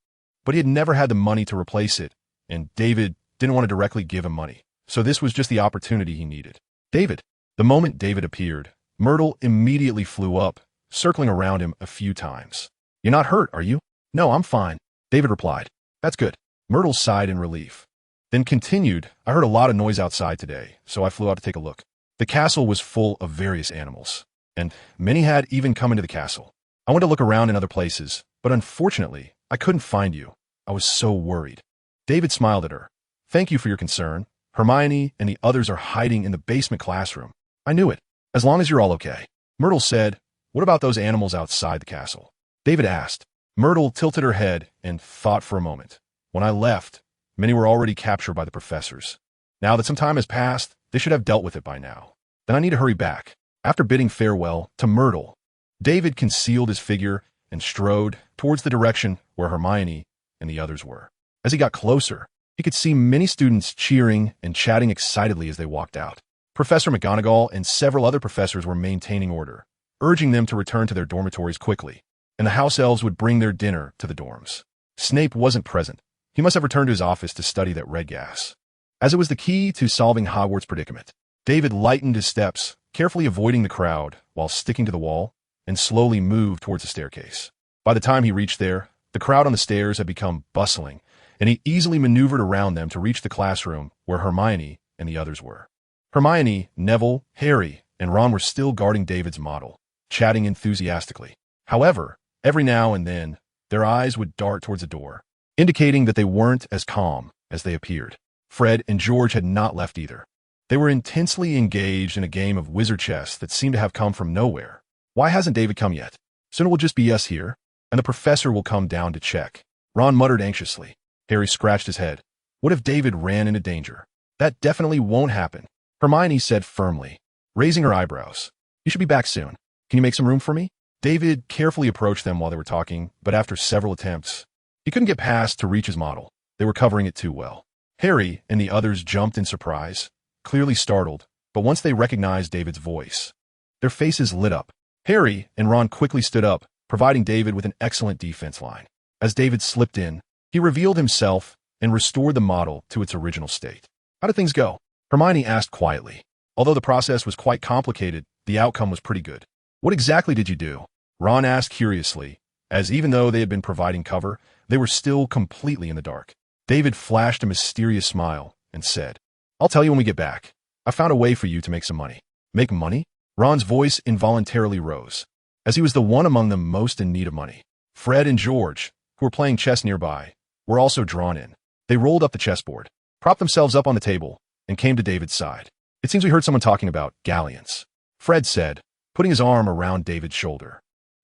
but he had never had the money to replace it, and David didn't want to directly give him money, so this was just the opportunity he needed. David. The moment David appeared, Myrtle immediately flew up, circling around him a few times. You're not hurt, are you? No, I'm fine, David replied. That's good. Myrtle sighed in relief, then continued, I heard a lot of noise outside today, so I flew out to take a look. The castle was full of various animals, and many had even come into the castle. I went to look around in other places, but unfortunately, I couldn't find you. I was so worried. David smiled at her. Thank you for your concern. Hermione and the others are hiding in the basement classroom. I knew it. As long as you're all okay. Myrtle said, what about those animals outside the castle? David asked. Myrtle tilted her head and thought for a moment. When I left, many were already captured by the professors. Now that some time has passed, they should have dealt with it by now. Then I need to hurry back. After bidding farewell to Myrtle, David concealed his figure and strode towards the direction where Hermione and the others were. As he got closer, he could see many students cheering and chatting excitedly as they walked out. Professor McGonagall and several other professors were maintaining order, urging them to return to their dormitories quickly, and the house elves would bring their dinner to the dorms. Snape wasn't present. He must have returned to his office to study that red gas. As it was the key to solving Hogwarts' predicament, David lightened his steps, carefully avoiding the crowd while sticking to the wall, and slowly moved towards the staircase. By the time he reached there, the crowd on the stairs had become bustling, and he easily maneuvered around them to reach the classroom where Hermione and the others were. Hermione, Neville, Harry, and Ron were still guarding David's model, chatting enthusiastically. However, every now and then, their eyes would dart towards the door, indicating that they weren't as calm as they appeared. Fred and George had not left either. They were intensely engaged in a game of wizard chess that seemed to have come from nowhere. Why hasn't David come yet? Soon it will just be us here, and the professor will come down to check. Ron muttered anxiously. Harry scratched his head. What if David ran into danger? That definitely won't happen. Hermione said firmly, raising her eyebrows. You should be back soon. Can you make some room for me? David carefully approached them while they were talking, but after several attempts, he couldn't get past to reach his model. They were covering it too well. Harry and the others jumped in surprise, clearly startled, but once they recognized David's voice, their faces lit up. Harry and Ron quickly stood up, providing David with an excellent defense line. As David slipped in, he revealed himself and restored the model to its original state. How did things go? Hermione asked quietly. Although the process was quite complicated, the outcome was pretty good. What exactly did you do? Ron asked curiously, as even though they had been providing cover, they were still completely in the dark. David flashed a mysterious smile and said, I'll tell you when we get back. I found a way for you to make some money. Make money? Ron's voice involuntarily rose, as he was the one among them most in need of money. Fred and George, who were playing chess nearby, were also drawn in. They rolled up the chessboard, propped themselves up on the table, and came to David's side. It seems we heard someone talking about galleons, Fred said, putting his arm around David's shoulder.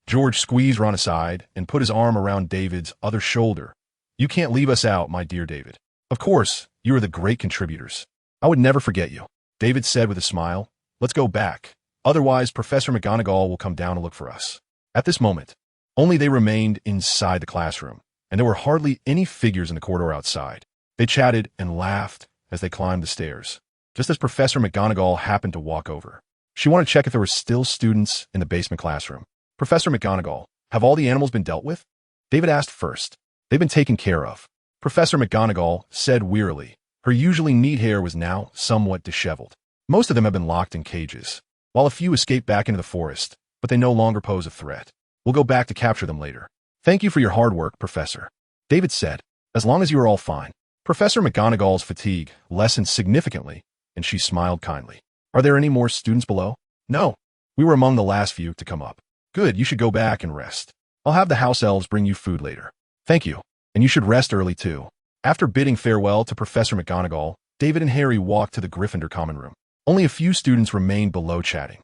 George squeezed Ron aside and put his arm around David's other shoulder. You can't leave us out, my dear David. Of course, you are the great contributors. I would never forget you. David said with a smile. Let's go back. Otherwise, Professor McGonagall will come down to look for us. At this moment, only they remained inside the classroom, and there were hardly any figures in the corridor outside. They chatted and laughed as they climbed the stairs, just as Professor McGonagall happened to walk over. She wanted to check if there were still students in the basement classroom. Professor McGonagall, have all the animals been dealt with? David asked first. They've been taken care of, Professor McGonagall said wearily. Her usually neat hair was now somewhat disheveled. Most of them have been locked in cages, while a few escaped back into the forest, but they no longer pose a threat. We'll go back to capture them later. Thank you for your hard work, Professor. David said, as long as you are all fine. Professor McGonagall's fatigue lessened significantly, and she smiled kindly. Are there any more students below? No. We were among the last few to come up. Good, you should go back and rest. I'll have the house elves bring you food later. Thank you, and you should rest early too. After bidding farewell to Professor McGonagall, David and Harry walked to the Gryffindor common room. Only a few students remained below chatting.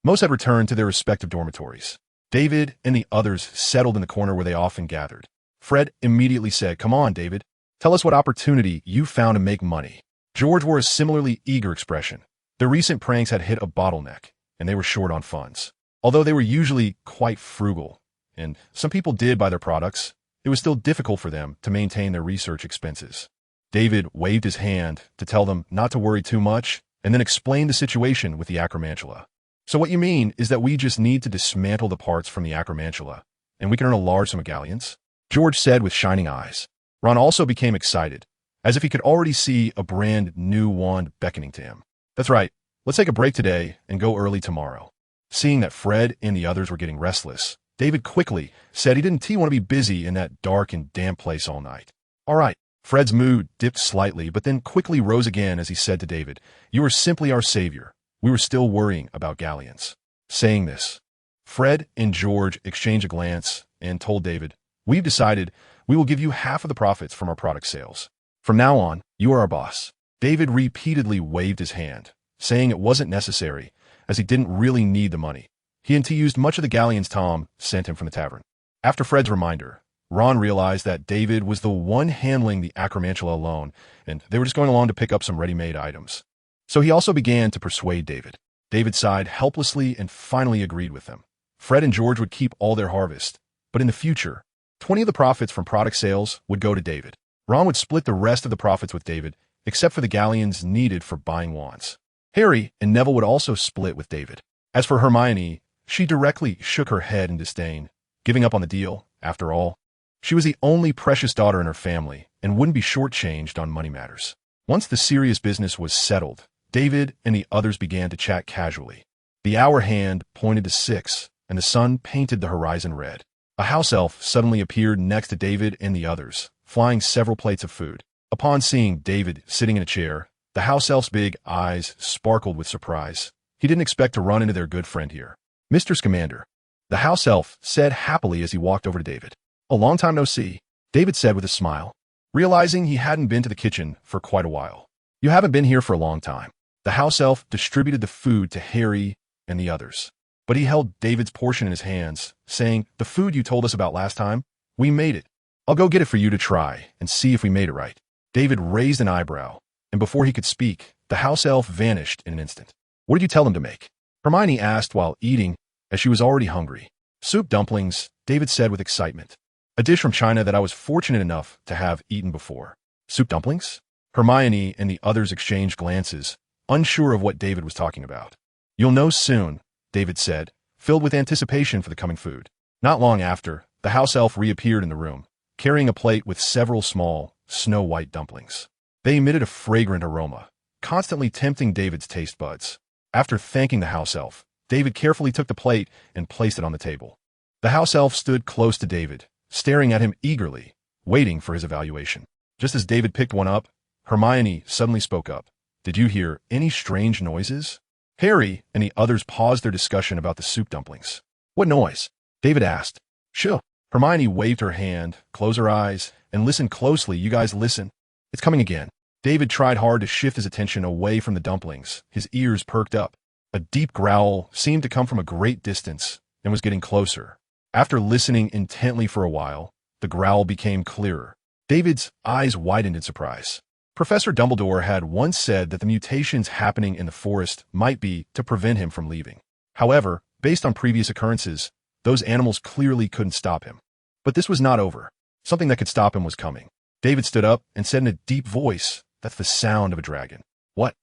Most had returned to their respective dormitories. David and the others settled in the corner where they often gathered. Fred immediately said, Come on, David. Tell us what opportunity you found to make money. George wore a similarly eager expression. Their recent pranks had hit a bottleneck, and they were short on funds. Although they were usually quite frugal, and some people did buy their products, it was still difficult for them to maintain their research expenses. David waved his hand to tell them not to worry too much, and then explained the situation with the acromantula. So what you mean is that we just need to dismantle the parts from the acromantula, and we can earn a large sum of galleons? George said with shining eyes. Ron also became excited, as if he could already see a brand new wand beckoning to him. That's right, let's take a break today and go early tomorrow. Seeing that Fred and the others were getting restless, David quickly said he didn't want to be busy in that dark and damp place all night. All right. Fred's mood dipped slightly, but then quickly rose again as he said to David, You are simply our savior. We were still worrying about galleons. Saying this, Fred and George exchanged a glance and told David, We've decided we will give you half of the profits from our product sales. From now on, you are our boss. David repeatedly waved his hand, saying it wasn't necessary, as he didn't really need the money. He used much of the galleons Tom sent him from the tavern. After Fred's reminder, Ron realized that David was the one handling the acromantula alone, and they were just going along to pick up some ready-made items. So he also began to persuade David. David sighed helplessly and finally agreed with them. Fred and George would keep all their harvest, but in the future, 20 of the profits from product sales would go to David. Ron would split the rest of the profits with David, except for the galleons needed for buying wands. Harry and Neville would also split with David. As for Hermione, she directly shook her head in disdain, giving up on the deal, after all. She was the only precious daughter in her family and wouldn't be shortchanged on money matters. Once the serious business was settled, David and the others began to chat casually. The hour hand pointed to 6, and the sun painted the horizon red. A house elf suddenly appeared next to David and the others, flying several plates of food. Upon seeing David sitting in a chair, the house elf's big eyes sparkled with surprise. He didn't expect to run into their good friend here. "Mr. Scamander," the house elf said happily as he walked over to David. "A long time no see," David said with a smile, realizing he hadn't been to the kitchen for quite a while. "You haven't been here for a long time." The house elf distributed the food to Harry and the others, but he held David's portion in his hands, saying, "The food you told us about last time, we made it. I'll go get it for you to try and see if we made it right." David raised an eyebrow, and before he could speak, the house elf vanished in an instant. "What did you tell them to make?" Hermione asked while eating, as she was already hungry. "Soup dumplings," David said with excitement. "A dish from China that I was fortunate enough to have eaten before." "Soup dumplings?" Hermione and the others exchanged glances, unsure of what David was talking about. "You'll know soon," David said, filled with anticipation for the coming food. Not long after, the house elf reappeared in the room, carrying a plate with several small, snow-white dumplings. They emitted a fragrant aroma, constantly tempting David's taste buds. After thanking the house elf, David carefully took the plate and placed it on the table. The house elf stood close to David, staring at him eagerly, waiting for his evaluation. Just as David picked one up, Hermione suddenly spoke up. "Did you hear any strange noises?" Harry and the others paused their discussion about the soup dumplings. "What noise?" David asked. "Shoo." Hermione waved her hand, closed her eyes, and listened closely. "You guys listen. It's coming again." David tried hard to shift his attention away from the dumplings. His ears perked up. A deep growl seemed to come from a great distance and was getting closer. After listening intently for a while, the growl became clearer. David's eyes widened in surprise. Professor Dumbledore had once said that the mutations happening in the forest might be to prevent him from leaving. However, based on previous occurrences, those animals clearly couldn't stop him. But this was not over. Something that could stop him was coming. David stood up and said in a deep voice, "That's the sound of a dragon." "What?"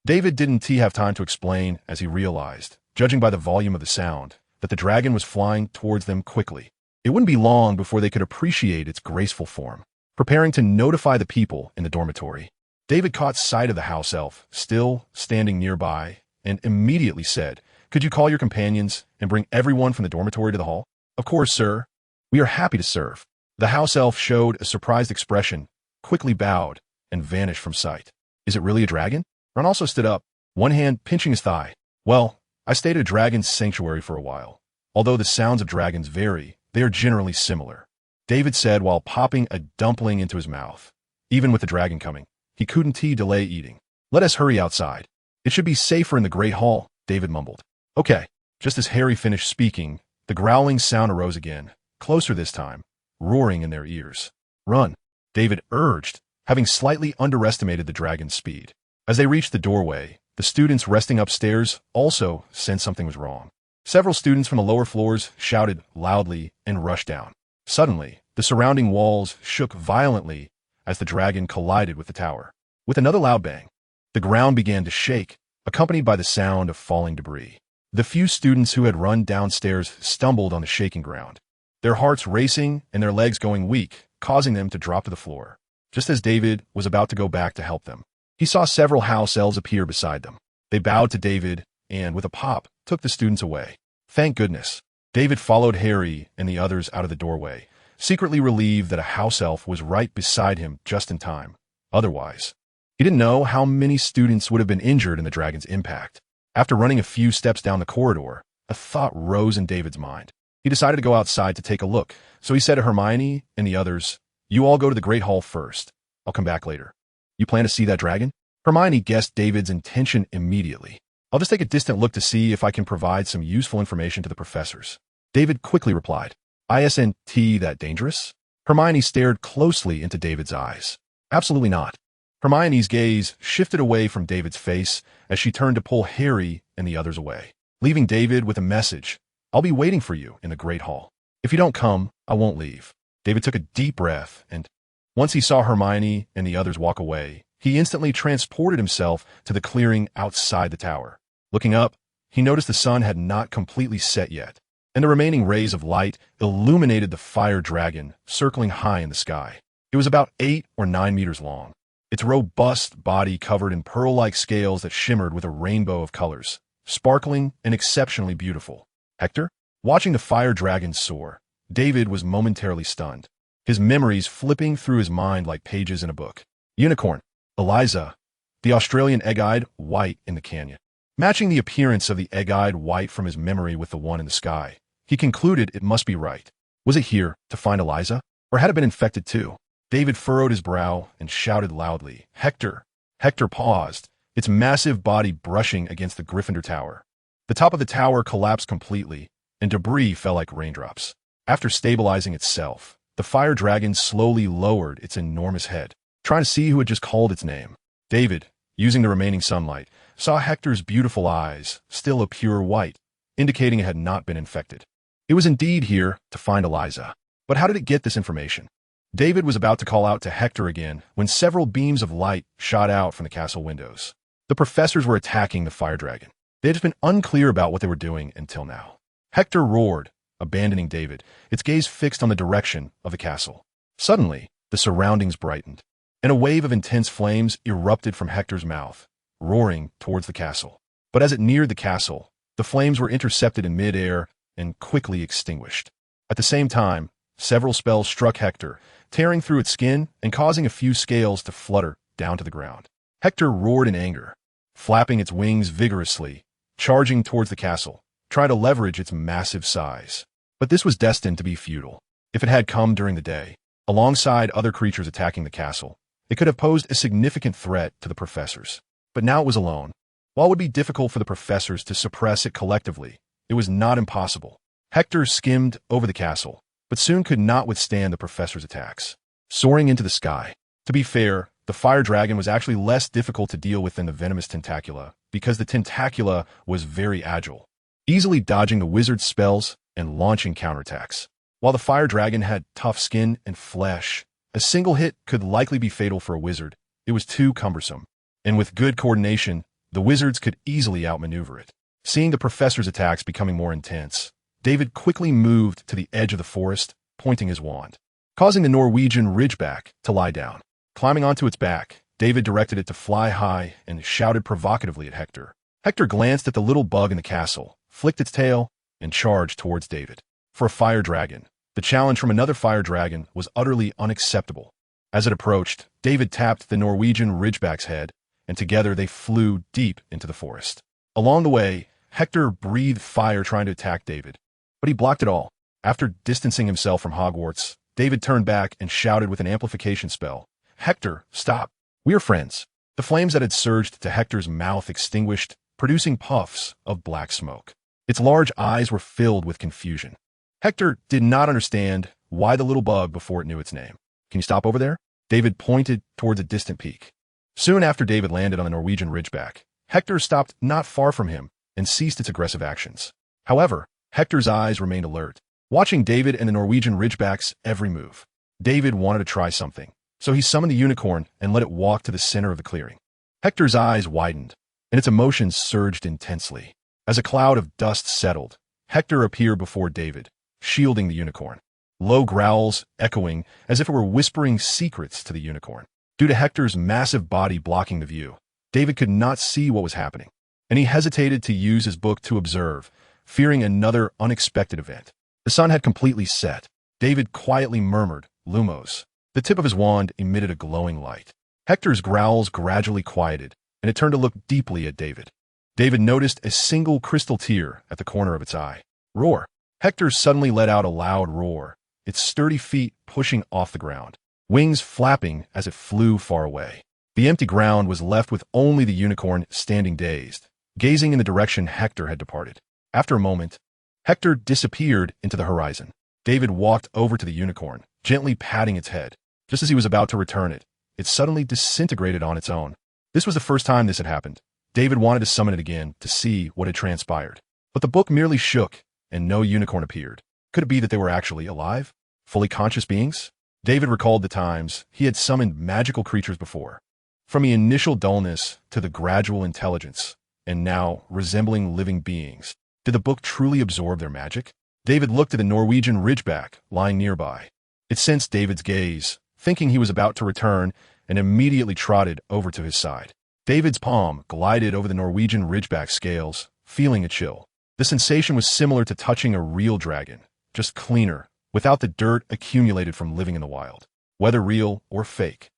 David didn't have time to explain as he realized, judging by the volume of the sound, that the dragon was flying towards them quickly. It wouldn't be long before they could appreciate its graceful form. Preparing to notify the people in the dormitory, David caught sight of the house elf, still standing nearby, and immediately said, "Could you call your companions and bring everyone from the dormitory to the hall?" "Of course, sir. We are happy to serve." The house elf showed a surprised expression, quickly bowed, and vanished from sight. "Is it really a dragon?" Ron also stood up, one hand pinching his thigh. "Well, I stayed at a dragon's sanctuary for a while. Although the sounds of dragons vary, they are generally similar," David said while popping a dumpling into his mouth. Even with the dragon coming, he couldn't delay eating. "Let us hurry outside. It should be safer in the Great Hall," David mumbled. "Okay." Just as Harry finished speaking, the growling sound arose again, closer this time, roaring in their ears. "Run," David urged, having slightly underestimated the dragon's speed. As they reached the doorway, the students resting upstairs also sensed something was wrong. Several students from the lower floors shouted loudly and rushed down. Suddenly, the surrounding walls shook violently as the dragon collided with the tower. With another loud bang, the ground began to shake, accompanied by the sound of falling debris. The few students who had run downstairs stumbled on the shaking ground, their hearts racing and their legs going weak, causing them to drop to the floor. Just as David was about to go back to help them, he saw several house elves appear beside them. They bowed to David and, with a pop, took the students away. Thank goodness. David followed Harry and the others out of the doorway, secretly relieved that a house elf was right beside him just in time. Otherwise, he didn't know how many students would have been injured in the dragon's impact. After running a few steps down the corridor, a thought rose in David's mind. He decided to go outside to take a look, so he said to Hermione and the others, "You all go to the Great Hall first. I'll come back later." "You plan to see that dragon?" Hermione guessed David's intention immediately. "I'll just take a distant look to see if I can provide some useful information to the professors." David quickly replied, "Isn't that dangerous?" Hermione stared closely into David's eyes. "Absolutely not." Hermione's gaze shifted away from David's face as she turned to pull Harry and the others away, leaving David with a message. "I'll be waiting for you in the Great Hall. If you don't come, I won't leave." David took a deep breath, and once he saw Hermione and the others walk away, he instantly transported himself to the clearing outside the tower. Looking up, he noticed the sun had not completely set yet, and the remaining rays of light illuminated the fire dragon circling high in the sky. It was about 8 or 9 meters long, its robust body covered in pearl-like scales that shimmered with a rainbow of colors, sparkling and exceptionally beautiful. Hector? Watching the fire dragon soar, David was momentarily stunned, his memories flipping through his mind like pages in a book. Unicorn. Eliza. The Australian egg-eyed white in the canyon. Matching the appearance of the egg-eyed white from his memory with the one in the sky, he concluded it must be right. Was it here to find Eliza? Or had it been infected too? David furrowed his brow and shouted loudly, "Hector!" Hector paused, its massive body brushing against the Gryffindor tower. The top of the tower collapsed completely, and debris fell like raindrops. After stabilizing itself, the fire dragon slowly lowered its enormous head, trying to see who had just called its name. David, using the remaining sunlight, saw Hector's beautiful eyes, still a pure white, indicating it had not been infected. It was indeed here to find Eliza. But how did it get this information? David was about to call out to Hector again when several beams of light shot out from the castle windows. The professors were attacking the fire dragon. They had just been unclear about what they were doing until now. Hector roared, abandoning David, its gaze fixed on the direction of the castle. Suddenly, the surroundings brightened, and a wave of intense flames erupted from Hector's mouth, roaring towards the castle. But as it neared the castle, the flames were intercepted in mid-air and quickly extinguished. At the same time, several spells struck Hector, tearing through its skin and causing a few scales to flutter down to the ground. Hector roared in anger, flapping its wings vigorously, charging towards the castle, trying to leverage its massive size. But this was destined to be futile. If it had come during the day, alongside other creatures attacking the castle, it could have posed a significant threat to the professors. But now it was alone. While it would be difficult for the professors to suppress it collectively, it was not impossible. Hector skimmed over the castle, but soon could not withstand the professor's attacks, soaring into the sky. To be fair, the fire dragon was actually less difficult to deal with than the venomous tentacula, because the tentacula was very agile, easily dodging the wizard's spells and launching counterattacks. While the fire dragon had tough skin and flesh, a single hit could likely be fatal for a wizard. It was too cumbersome, and with good coordination, the wizards could easily outmaneuver it. Seeing the professor's attacks becoming more intense, David quickly moved to the edge of the forest, pointing his wand, causing the Norwegian ridgeback to lie down. Climbing onto its back, David directed it to fly high and shouted provocatively at Hector. Hector glanced at the little bug in the castle, flicked its tail, and charged towards David. For a fire dragon, the challenge from another fire dragon was utterly unacceptable. As it approached, David tapped the Norwegian ridgeback's head, and together they flew deep into the forest. Along the way, Hector breathed fire trying to attack David, but he blocked it all. After distancing himself from Hogwarts, David turned back and shouted with an amplification spell, "Hector, stop. We are friends." The flames that had surged to Hector's mouth extinguished, producing puffs of black smoke. Its large eyes were filled with confusion. Hector did not understand why the little bug before it knew its name. "Can you stop over there?" David pointed towards a distant peak. Soon after David landed on the Norwegian ridgeback, Hector stopped not far from him and ceased its aggressive actions. However, Hector's eyes remained alert, watching David and the Norwegian ridgeback's every move. David wanted to try something, so he summoned the unicorn and let it walk to the center of the clearing. Hector's eyes widened, and its emotions surged intensely. As a cloud of dust settled, Hector appeared before David, shielding the unicorn. Low growls echoing as if it were whispering secrets to the unicorn. Due to Hector's massive body blocking the view, David could not see what was happening, and he hesitated to use his book to observe, fearing another unexpected event. The sun had completely set. David quietly murmured, "Lumos." The tip of his wand emitted a glowing light. Hector's growls gradually quieted, and it turned to look deeply at David. David noticed a single crystal tear at the corner of its eye. Roar. Hector suddenly let out a loud roar, its sturdy feet pushing off the ground, wings flapping as it flew far away. The empty ground was left with only the unicorn standing dazed, gazing in the direction Hector had departed. After a moment, Hector disappeared into the horizon. David walked over to the unicorn, gently patting its head. Just as he was about to return it, it suddenly disintegrated on its own. This was the first time this had happened. David wanted to summon it again to see what had transpired. But the book merely shook, and no unicorn appeared. Could it be that they were actually alive? Fully conscious beings? David recalled the times he had summoned magical creatures before. From the initial dullness to the gradual intelligence, and now resembling living beings. Did the book truly absorb their magic? David looked at the Norwegian ridgeback lying nearby. It sensed David's gaze, thinking he was about to return, and immediately trotted over to his side. David's palm glided over the Norwegian ridgeback scales, feeling a chill. The sensation was similar to touching a real dragon, just cleaner, without the dirt accumulated from living in the wild, whether real or fake.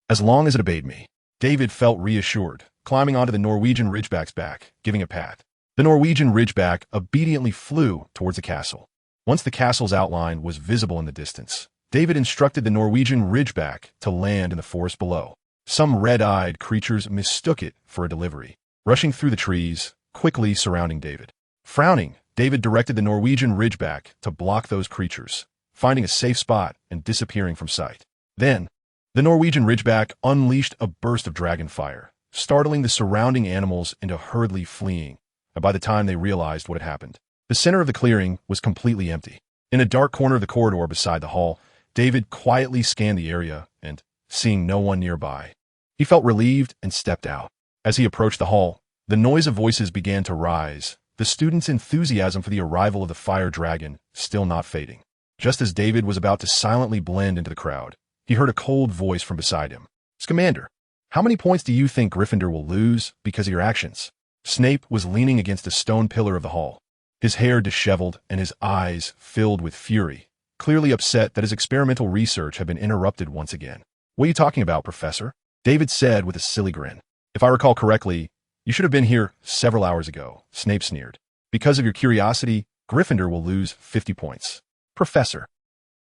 As long as it obeyed me, David felt reassured, climbing onto the Norwegian ridgeback's back, giving a pat. The Norwegian ridgeback obediently flew towards the castle. Once the castle's outline was visible in the distance, David instructed the Norwegian ridgeback to land in the forest below. Some red-eyed creatures mistook it for a delivery, rushing through the trees, quickly surrounding David. Frowning, David directed the Norwegian ridgeback to block those creatures, finding a safe spot and disappearing from sight. Then, the Norwegian ridgeback unleashed a burst of dragon fire, startling the surrounding animals into hurriedly fleeing, and by the time they realized what had happened, the center of the clearing was completely empty. In a dark corner of the corridor beside the hall, David quietly scanned the area and, seeing no one nearby, he felt relieved and stepped out. As he approached the hall, the noise of voices began to rise, the students' enthusiasm for the arrival of the fire dragon still not fading. Just as David was about to silently blend into the crowd, he heard a cold voice from beside him. "Scamander, how many points do you think Gryffindor will lose because of your actions?" Snape was leaning against a stone pillar of the hall, his hair disheveled and his eyes filled with fury, clearly upset that his experimental research had been interrupted once again. "What are you talking about, Professor?" David said with a silly grin. "If I recall correctly, you should have been here several hours ago," Snape sneered. "Because of your curiosity, Gryffindor will lose 50 points. Professor."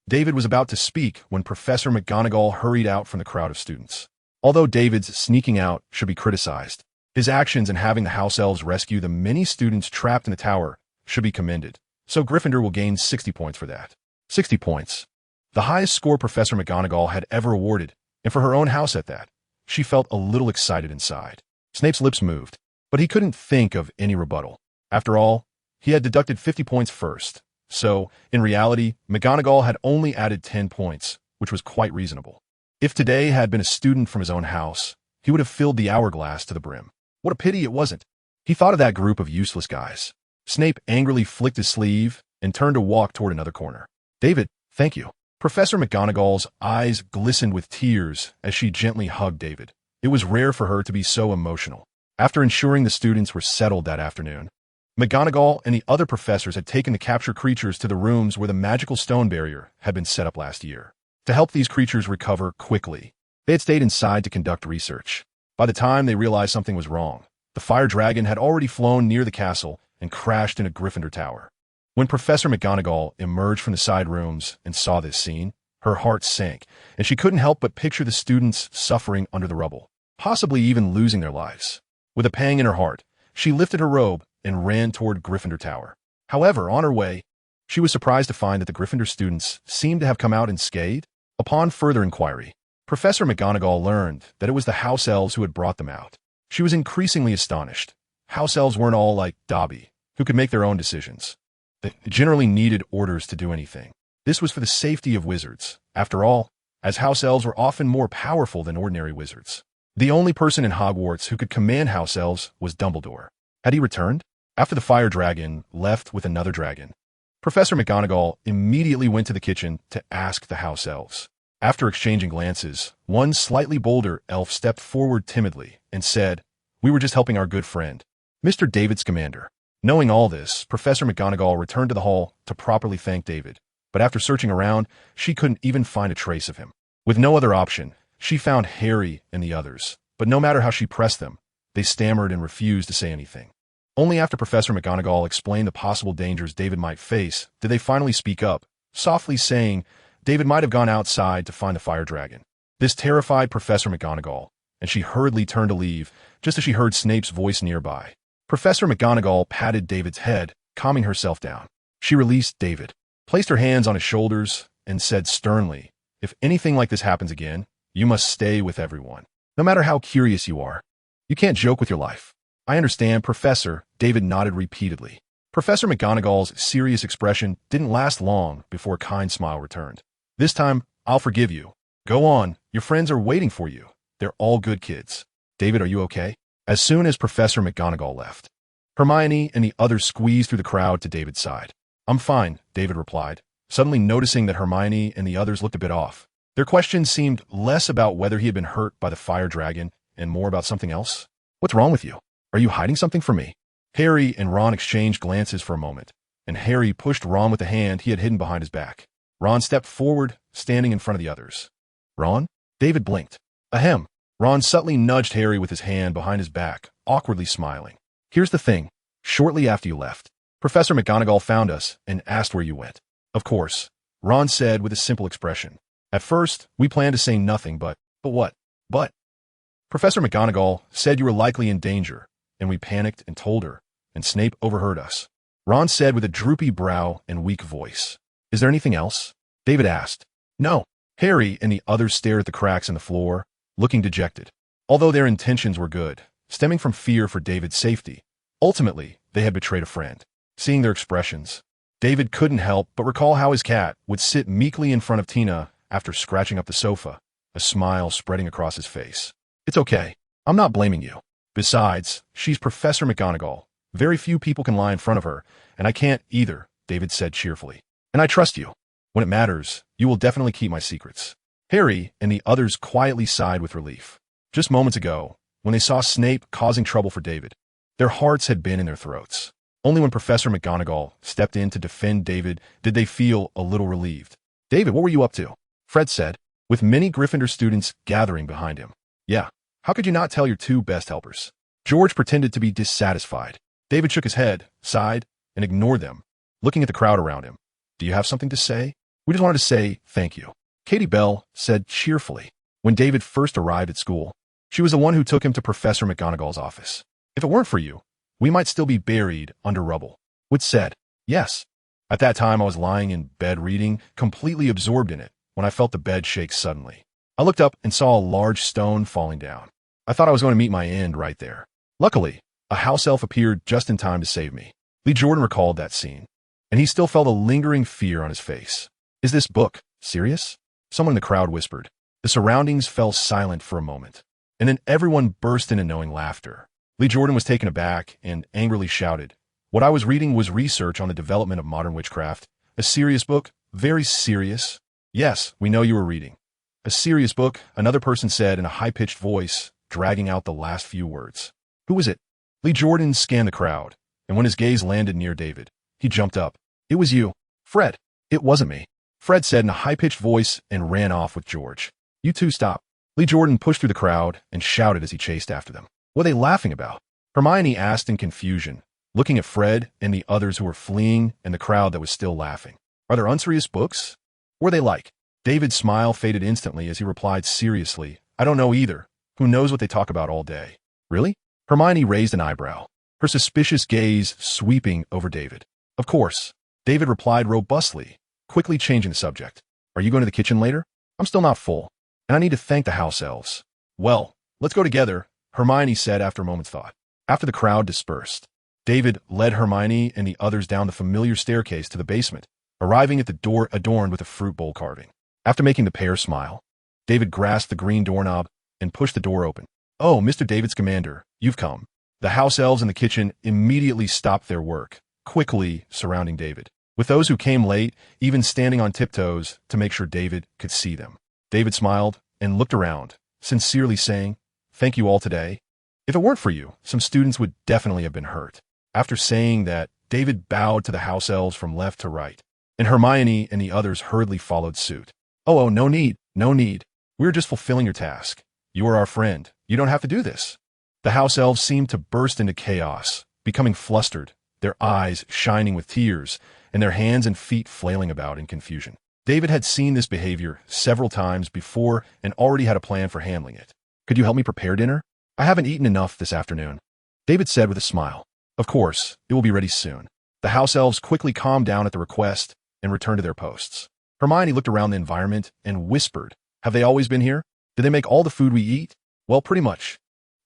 David was about to speak when Professor McGonagall hurried out from the crowd of students. Although David's sneaking out should be criticized, his actions in having the house elves rescue the many students trapped in the tower should be commended, so Gryffindor will gain 60 points for that. 60 points. The highest score Professor McGonagall had ever awarded, and for her own house at that. She felt a little excited inside. Snape's lips moved, but he couldn't think of any rebuttal. After all, he had deducted 50 points first, so, in reality, McGonagall had only added 10 points, which was quite reasonable. If today had been a student from his own house, he would have filled the hourglass to the brim. What a pity it wasn't. He thought of that group of useless guys. Snape angrily flicked his sleeve and turned to walk toward another corner. "David, thank you." Professor McGonagall's eyes glistened with tears as she gently hugged David. It was rare for her to be so emotional. After ensuring the students were settled that afternoon, McGonagall and the other professors had taken the captured creatures to the rooms where the magical stone barrier had been set up last year. To help these creatures recover quickly, they had stayed inside to conduct research. By the time they realized something was wrong, the fire dragon had already flown near the castle and crashed in a Gryffindor tower. When Professor McGonagall emerged from the side rooms and saw this scene, her heart sank, and she couldn't help but picture the students suffering under the rubble, possibly even losing their lives. With a pang in her heart, she lifted her robe and ran toward Gryffindor Tower. However, on her way, she was surprised to find that the Gryffindor students seemed to have come out unscathed. Upon further inquiry, Professor McGonagall learned that it was the house elves who had brought them out. She was increasingly astonished. House elves weren't all like Dobby, who could make their own decisions. They generally needed orders to do anything. This was for the safety of wizards. After all, as house elves were often more powerful than ordinary wizards. The only person in Hogwarts who could command house elves was Dumbledore. Had he returned? After the fire dragon left with another dragon, Professor McGonagall immediately went to the kitchen to ask the house elves. After exchanging glances, one slightly bolder elf stepped forward timidly and said, "We were just helping our good friend, Mr. David Scamander." Knowing all this, Professor McGonagall returned to the hall to properly thank David, but after searching around, she couldn't even find a trace of him. With no other option, she found Harry and the others, but no matter how she pressed them, they stammered and refused to say anything. Only after Professor McGonagall explained the possible dangers David might face did they finally speak up, softly saying David might have gone outside to find the fire dragon. This terrified Professor McGonagall, and she hurriedly turned to leave just as she heard Snape's voice nearby. Professor McGonagall patted David's head, calming herself down. She released David, placed her hands on his shoulders, and said sternly, "If anything like this happens again, you must stay with everyone. No matter how curious you are, you can't joke with your life." I understand, Professor, David nodded repeatedly. Professor McGonagall's serious expression didn't last long before a kind smile returned. This time, I'll forgive you. Go on, your friends are waiting for you. They're all good kids. David, are you okay? As soon as Professor McGonagall left, Hermione and the others squeezed through the crowd to David's side. I'm fine, David replied, suddenly noticing that Hermione and the others looked a bit off. Their questions seemed less about whether he had been hurt by the fire dragon and more about something else. What's wrong with you? Are you hiding something from me? Harry and Ron exchanged glances for a moment, and Harry pushed Ron with the hand he had hidden behind his back. Ron stepped forward, standing in front of the others. Ron? David blinked. Ahem. Ron subtly nudged Harry with his hand behind his back, awkwardly smiling. Here's the thing. Shortly after you left, Professor McGonagall found us and asked where you went. Of course, Ron said with a simple expression. At first, we planned to say nothing, but what? But Professor McGonagall said you were likely in danger, and we panicked and told her, and Snape overheard us. Ron said with a droopy brow and weak voice. Is there anything else? David asked. No. Harry and the others stared at the cracks in the floor, looking dejected. Although their intentions were good, stemming from fear for David's safety, ultimately, they had betrayed a friend. Seeing their expressions, David couldn't help but recall how his cat would sit meekly in front of Tina after scratching up the sofa, a smile spreading across his face. It's okay. I'm not blaming you. Besides, she's Professor McGonagall. Very few people can lie in front of her, and I can't either, David said cheerfully. And I trust you. When it matters, you will definitely keep my secrets. Harry and the others quietly sighed with relief. Just moments ago, when they saw Snape causing trouble for David, their hearts had been in their throats. Only when Professor McGonagall stepped in to defend David did they feel a little relieved. David, what were you up to? Fred said, with many Gryffindor students gathering behind him. Yeah, how could you not tell your two best helpers? George pretended to be dissatisfied. David shook his head, sighed, and ignored them, looking at the crowd around him. Do you have something to say? We just wanted to say thank you. Katie Bell said cheerfully. When David first arrived at school, she was the one who took him to Professor McGonagall's office. If it weren't for you, we might still be buried under rubble. Wood said, yes. At that time, I was lying in bed reading, completely absorbed in it, when I felt the bed shake suddenly. I looked up and saw a large stone falling down. I thought I was going to meet my end right there. Luckily, a house elf appeared just in time to save me. Lee Jordan recalled that scene, and he still felt a lingering fear on his face. Is this book serious? Someone in the crowd whispered. The surroundings fell silent for a moment, and then everyone burst into knowing laughter. Lee Jordan was taken aback and angrily shouted, what I was reading was research on the development of modern witchcraft. A serious book? Very serious? Yes, we know you were reading. A serious book, another person said in a high-pitched voice, dragging out the last few words. Who was it? Lee Jordan scanned the crowd, and when his gaze landed near David, he jumped up. It was you. Fred. It wasn't me. Fred said in a high-pitched voice and ran off with George. You two stop. Lee Jordan pushed through the crowd and shouted as he chased after them. What are they laughing about? Hermione asked in confusion, looking at Fred and the others who were fleeing and the crowd that was still laughing. Are there unserious books? What are they like? David's smile faded instantly as he replied seriously, I don't know either. Who knows what they talk about all day? Really? Hermione raised an eyebrow, her suspicious gaze sweeping over David. Of course. David replied robustly, quickly changing the subject. Are you going to the kitchen later? I'm still not full, and I need to thank the house elves. Well, let's go together, Hermione said after a moment's thought. After the crowd dispersed, David led Hermione and the others down the familiar staircase to the basement, arriving at the door adorned with a fruit bowl carving. After making the pair smile, David grasped the green doorknob and pushed the door open. Oh, Mr. David Scamander, you've come. The house elves in the kitchen immediately stopped their work, quickly surrounding David, with those who came late even standing on tiptoes to make sure David could see them. David smiled and looked around, sincerely saying, thank you all today. If it weren't for you, some students would definitely have been hurt. After saying that, David bowed to the house elves from left to right, and Hermione and the others hurriedly followed suit. Oh, no need, no need. We're just fulfilling your task. You are our friend. You don't have to do this. The house elves seemed to burst into chaos, becoming flustered, their eyes shining with tears, and their hands and feet flailing about in confusion. David had seen this behavior several times before and already had a plan for handling it. Could you help me prepare dinner? I haven't eaten enough this afternoon, David said with a smile. Of course, it will be ready soon. The house elves quickly calmed down at the request and returned to their posts. Hermione looked around the environment and whispered, have they always been here? Did they make all the food we eat? Well, pretty much.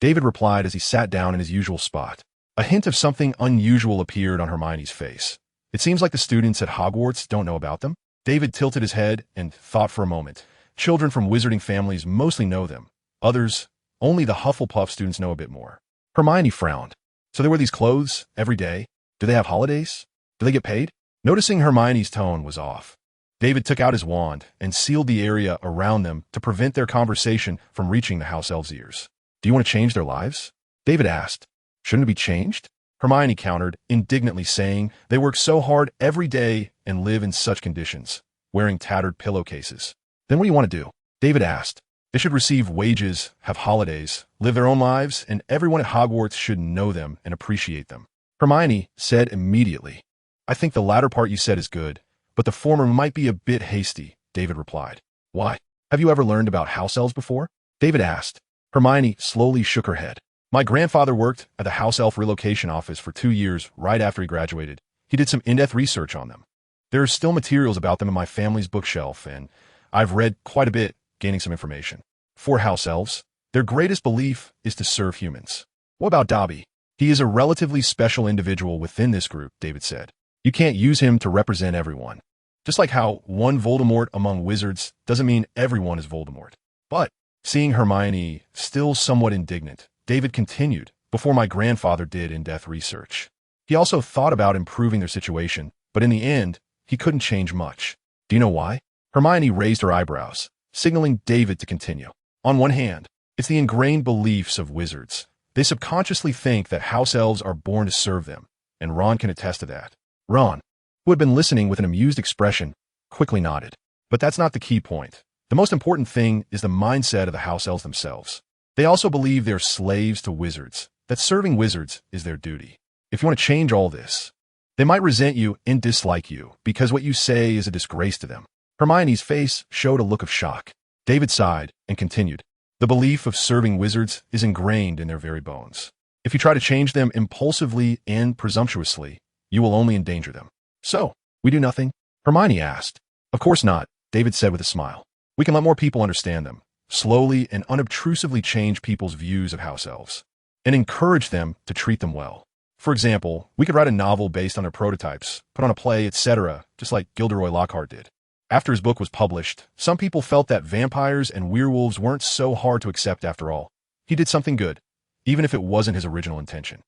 David replied as he sat down in his usual spot. A hint of something unusual appeared on Hermione's face. It seems like the students at Hogwarts don't know about them. David tilted his head and thought for a moment. Children from wizarding families mostly know them. Others, only the Hufflepuff students know a bit more. Hermione frowned. So they wear these clothes every day? Do they have holidays? Do they get paid? Noticing Hermione's tone was off, David took out his wand and sealed the area around them to prevent their conversation from reaching the house elves' ears. Do you want to change their lives? David asked. Shouldn't it be changed? Hermione countered, indignantly saying they work so hard every day and live in such conditions, wearing tattered pillowcases. Then what do you want to do? David asked. They should receive wages, have holidays, live their own lives, and everyone at Hogwarts should know them and appreciate them. Hermione said immediately, I think the latter part you said is good, but the former might be a bit hasty, David replied. Why? Have you ever learned about house elves before? David asked. Hermione slowly shook her head. My grandfather worked at the house elf relocation office for 2 years right after he graduated. He did some in-depth research on them. There are still materials about them in my family's bookshelf, and I've read quite a bit, gaining some information. For house elves, their greatest belief is to serve humans. What about Dobby? He is a relatively special individual within this group, David said. You can't use him to represent everyone. Just like how one Voldemort among wizards doesn't mean everyone is Voldemort. But, seeing Hermione still somewhat indignant, David continued, before my grandfather did in-depth research. He also thought about improving their situation, but in the end, he couldn't change much. Do you know why? Hermione raised her eyebrows, signaling David to continue. On one hand, it's the ingrained beliefs of wizards. They subconsciously think that house elves are born to serve them, and Ron can attest to that. Ron, who had been listening with an amused expression, quickly nodded. But that's not the key point. The most important thing is the mindset of the house elves themselves. They also believe they're slaves to wizards, that serving wizards is their duty. If you want to change all this, they might resent you and dislike you because what you say is a disgrace to them. Hermione's face showed a look of shock. David sighed and continued. The belief of serving wizards is ingrained in their very bones. If you try to change them impulsively and presumptuously, you will only endanger them. So, we do nothing? Hermione asked. Of course not, David said with a smile. We can let more people understand them, slowly and unobtrusively change people's views of house elves, and encourage them to treat them well. For example, we could write a novel based on their prototypes, put on a play, etc., just like Gilderoy Lockhart did. After his book was published, some people felt that vampires and werewolves weren't so hard to accept after all. He did something good, even if it wasn't his original intention.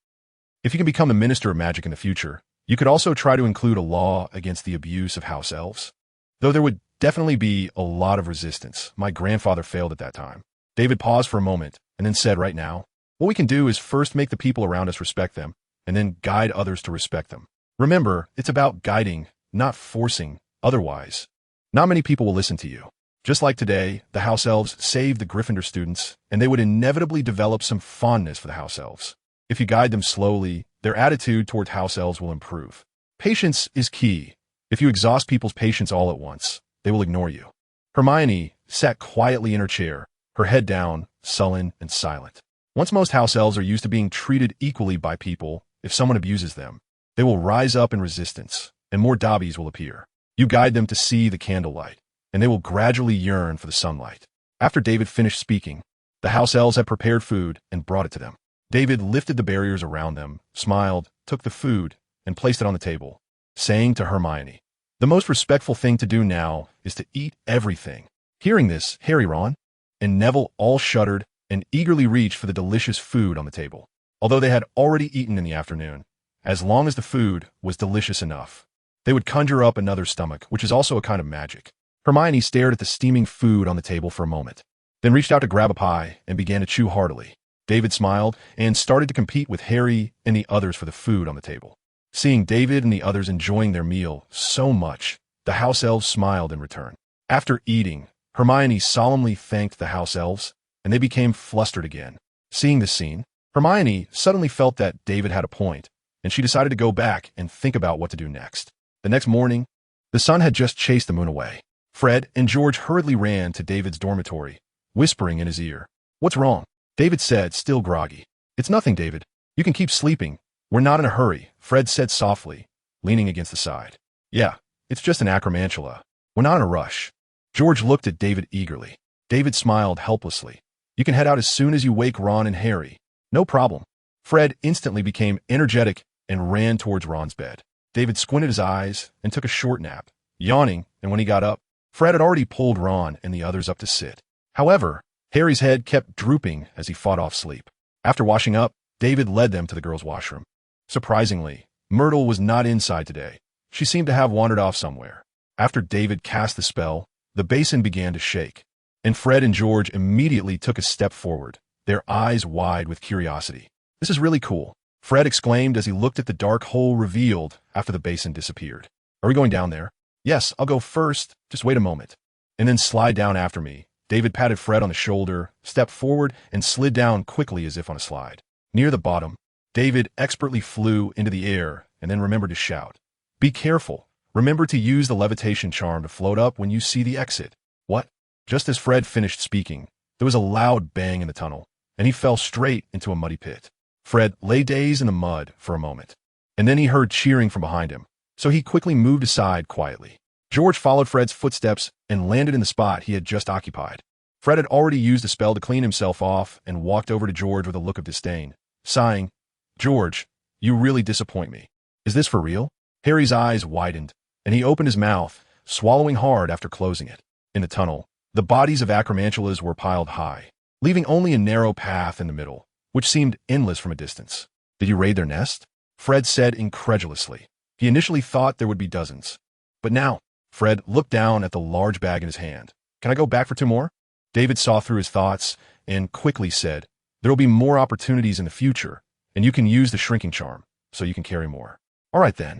If you can become the minister of magic in the future, you could also try to include a law against the abuse of house elves. Though there would definitely be a lot of resistance. My grandfather failed at that time. David paused for a moment and then said, right now, what we can do is first make the people around us respect them, and then guide others to respect them. Remember, it's about guiding, not forcing. Otherwise, not many people will listen to you. Just like today, the house elves saved the Gryffindor students, and they would inevitably develop some fondness for the house elves. If you guide them slowly, their attitude toward house elves will improve. Patience is key. If you exhaust people's patience all at once, they will ignore you. Hermione sat quietly in her chair, her head down, sullen and silent. Once most house elves are used to being treated equally by people, if someone abuses them, they will rise up in resistance, and more Dobbies will appear. You guide them to see the candlelight, and they will gradually yearn for the sunlight. After David finished speaking, the house elves had prepared food and brought it to them. David lifted the barriers around them, smiled, took the food, and placed it on the table, saying to Hermione, the most respectful thing to do now is to eat everything. Hearing this, Harry, Ron, and Neville all shuddered and eagerly reached for the delicious food on the table. Although they had already eaten in the afternoon, as long as the food was delicious enough, they would conjure up another stomach, which is also a kind of magic. Hermione stared at the steaming food on the table for a moment, then reached out to grab a pie and began to chew heartily. David smiled and started to compete with Harry and the others for the food on the table. Seeing David and the others enjoying their meal so much, the house elves smiled in return. After eating, Hermione solemnly thanked the house elves, and they became flustered again. Seeing this scene, Hermione suddenly felt that David had a point, and she decided to go back and think about what to do next. The next morning, the sun had just chased the moon away. Fred and George hurriedly ran to David's dormitory, whispering in his ear. What's wrong? David said, still groggy. It's nothing, David. You can keep sleeping. We're not in a hurry, Fred said softly, leaning against the side. Yeah, it's just an acromantula. We're not in a rush. George looked at David eagerly. David smiled helplessly. You can head out as soon as you wake Ron and Harry. No problem. Fred instantly became energetic and ran towards Ron's bed. David squinted his eyes and took a short nap, yawning, and when he got up, Fred had already pulled Ron and the others up to sit. However, Harry's head kept drooping as he fought off sleep. After washing up, David led them to the girls' washroom. Surprisingly, Myrtle was not inside today. She seemed to have wandered off somewhere. After David cast the spell, the basin began to shake, and Fred and George immediately took a step forward, their eyes wide with curiosity. "This is really cool," Fred exclaimed as he looked at the dark hole revealed after the basin disappeared. "Are we going down there?" "Yes, I'll go first. Just wait a moment." "And then slide down after me." David patted Fred on the shoulder, stepped forward, and slid down quickly as if on a slide. Near the bottom, David expertly flew into the air and then remembered to shout, "Be careful. Remember to use the levitation charm to float up when you see the exit." "What?" Just as Fred finished speaking, there was a loud bang in the tunnel, and he fell straight into a muddy pit. Fred lay dazed in the mud for a moment, and then he heard cheering from behind him, so he quickly moved aside quietly. George followed Fred's footsteps and landed in the spot he had just occupied. Fred had already used a spell to clean himself off and walked over to George with a look of disdain, sighing, "George, you really disappoint me. Is this for real?" Harry's eyes widened, and he opened his mouth, swallowing hard after closing it. In the tunnel, the bodies of acromantulas were piled high, leaving only a narrow path in the middle, which seemed endless from a distance. "Did you raid their nest?" Fred said incredulously. He initially thought there would be dozens. But now, Fred looked down at the large bag in his hand. "Can I go back for 2 more?" David saw through his thoughts and quickly said, "There will be more opportunities in the future, and you can use the shrinking charm, so you can carry more." "All right then,"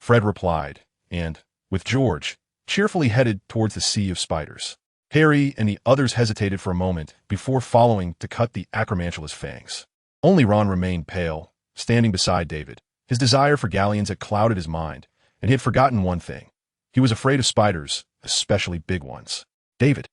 Fred replied, and, with George, cheerfully headed towards the sea of spiders. Harry and the others hesitated for a moment before following to cut the acromantula's fangs. Only Ron remained pale, standing beside David. His desire for galleons had clouded his mind, and he had forgotten one thing. He was afraid of spiders, especially big ones. "David."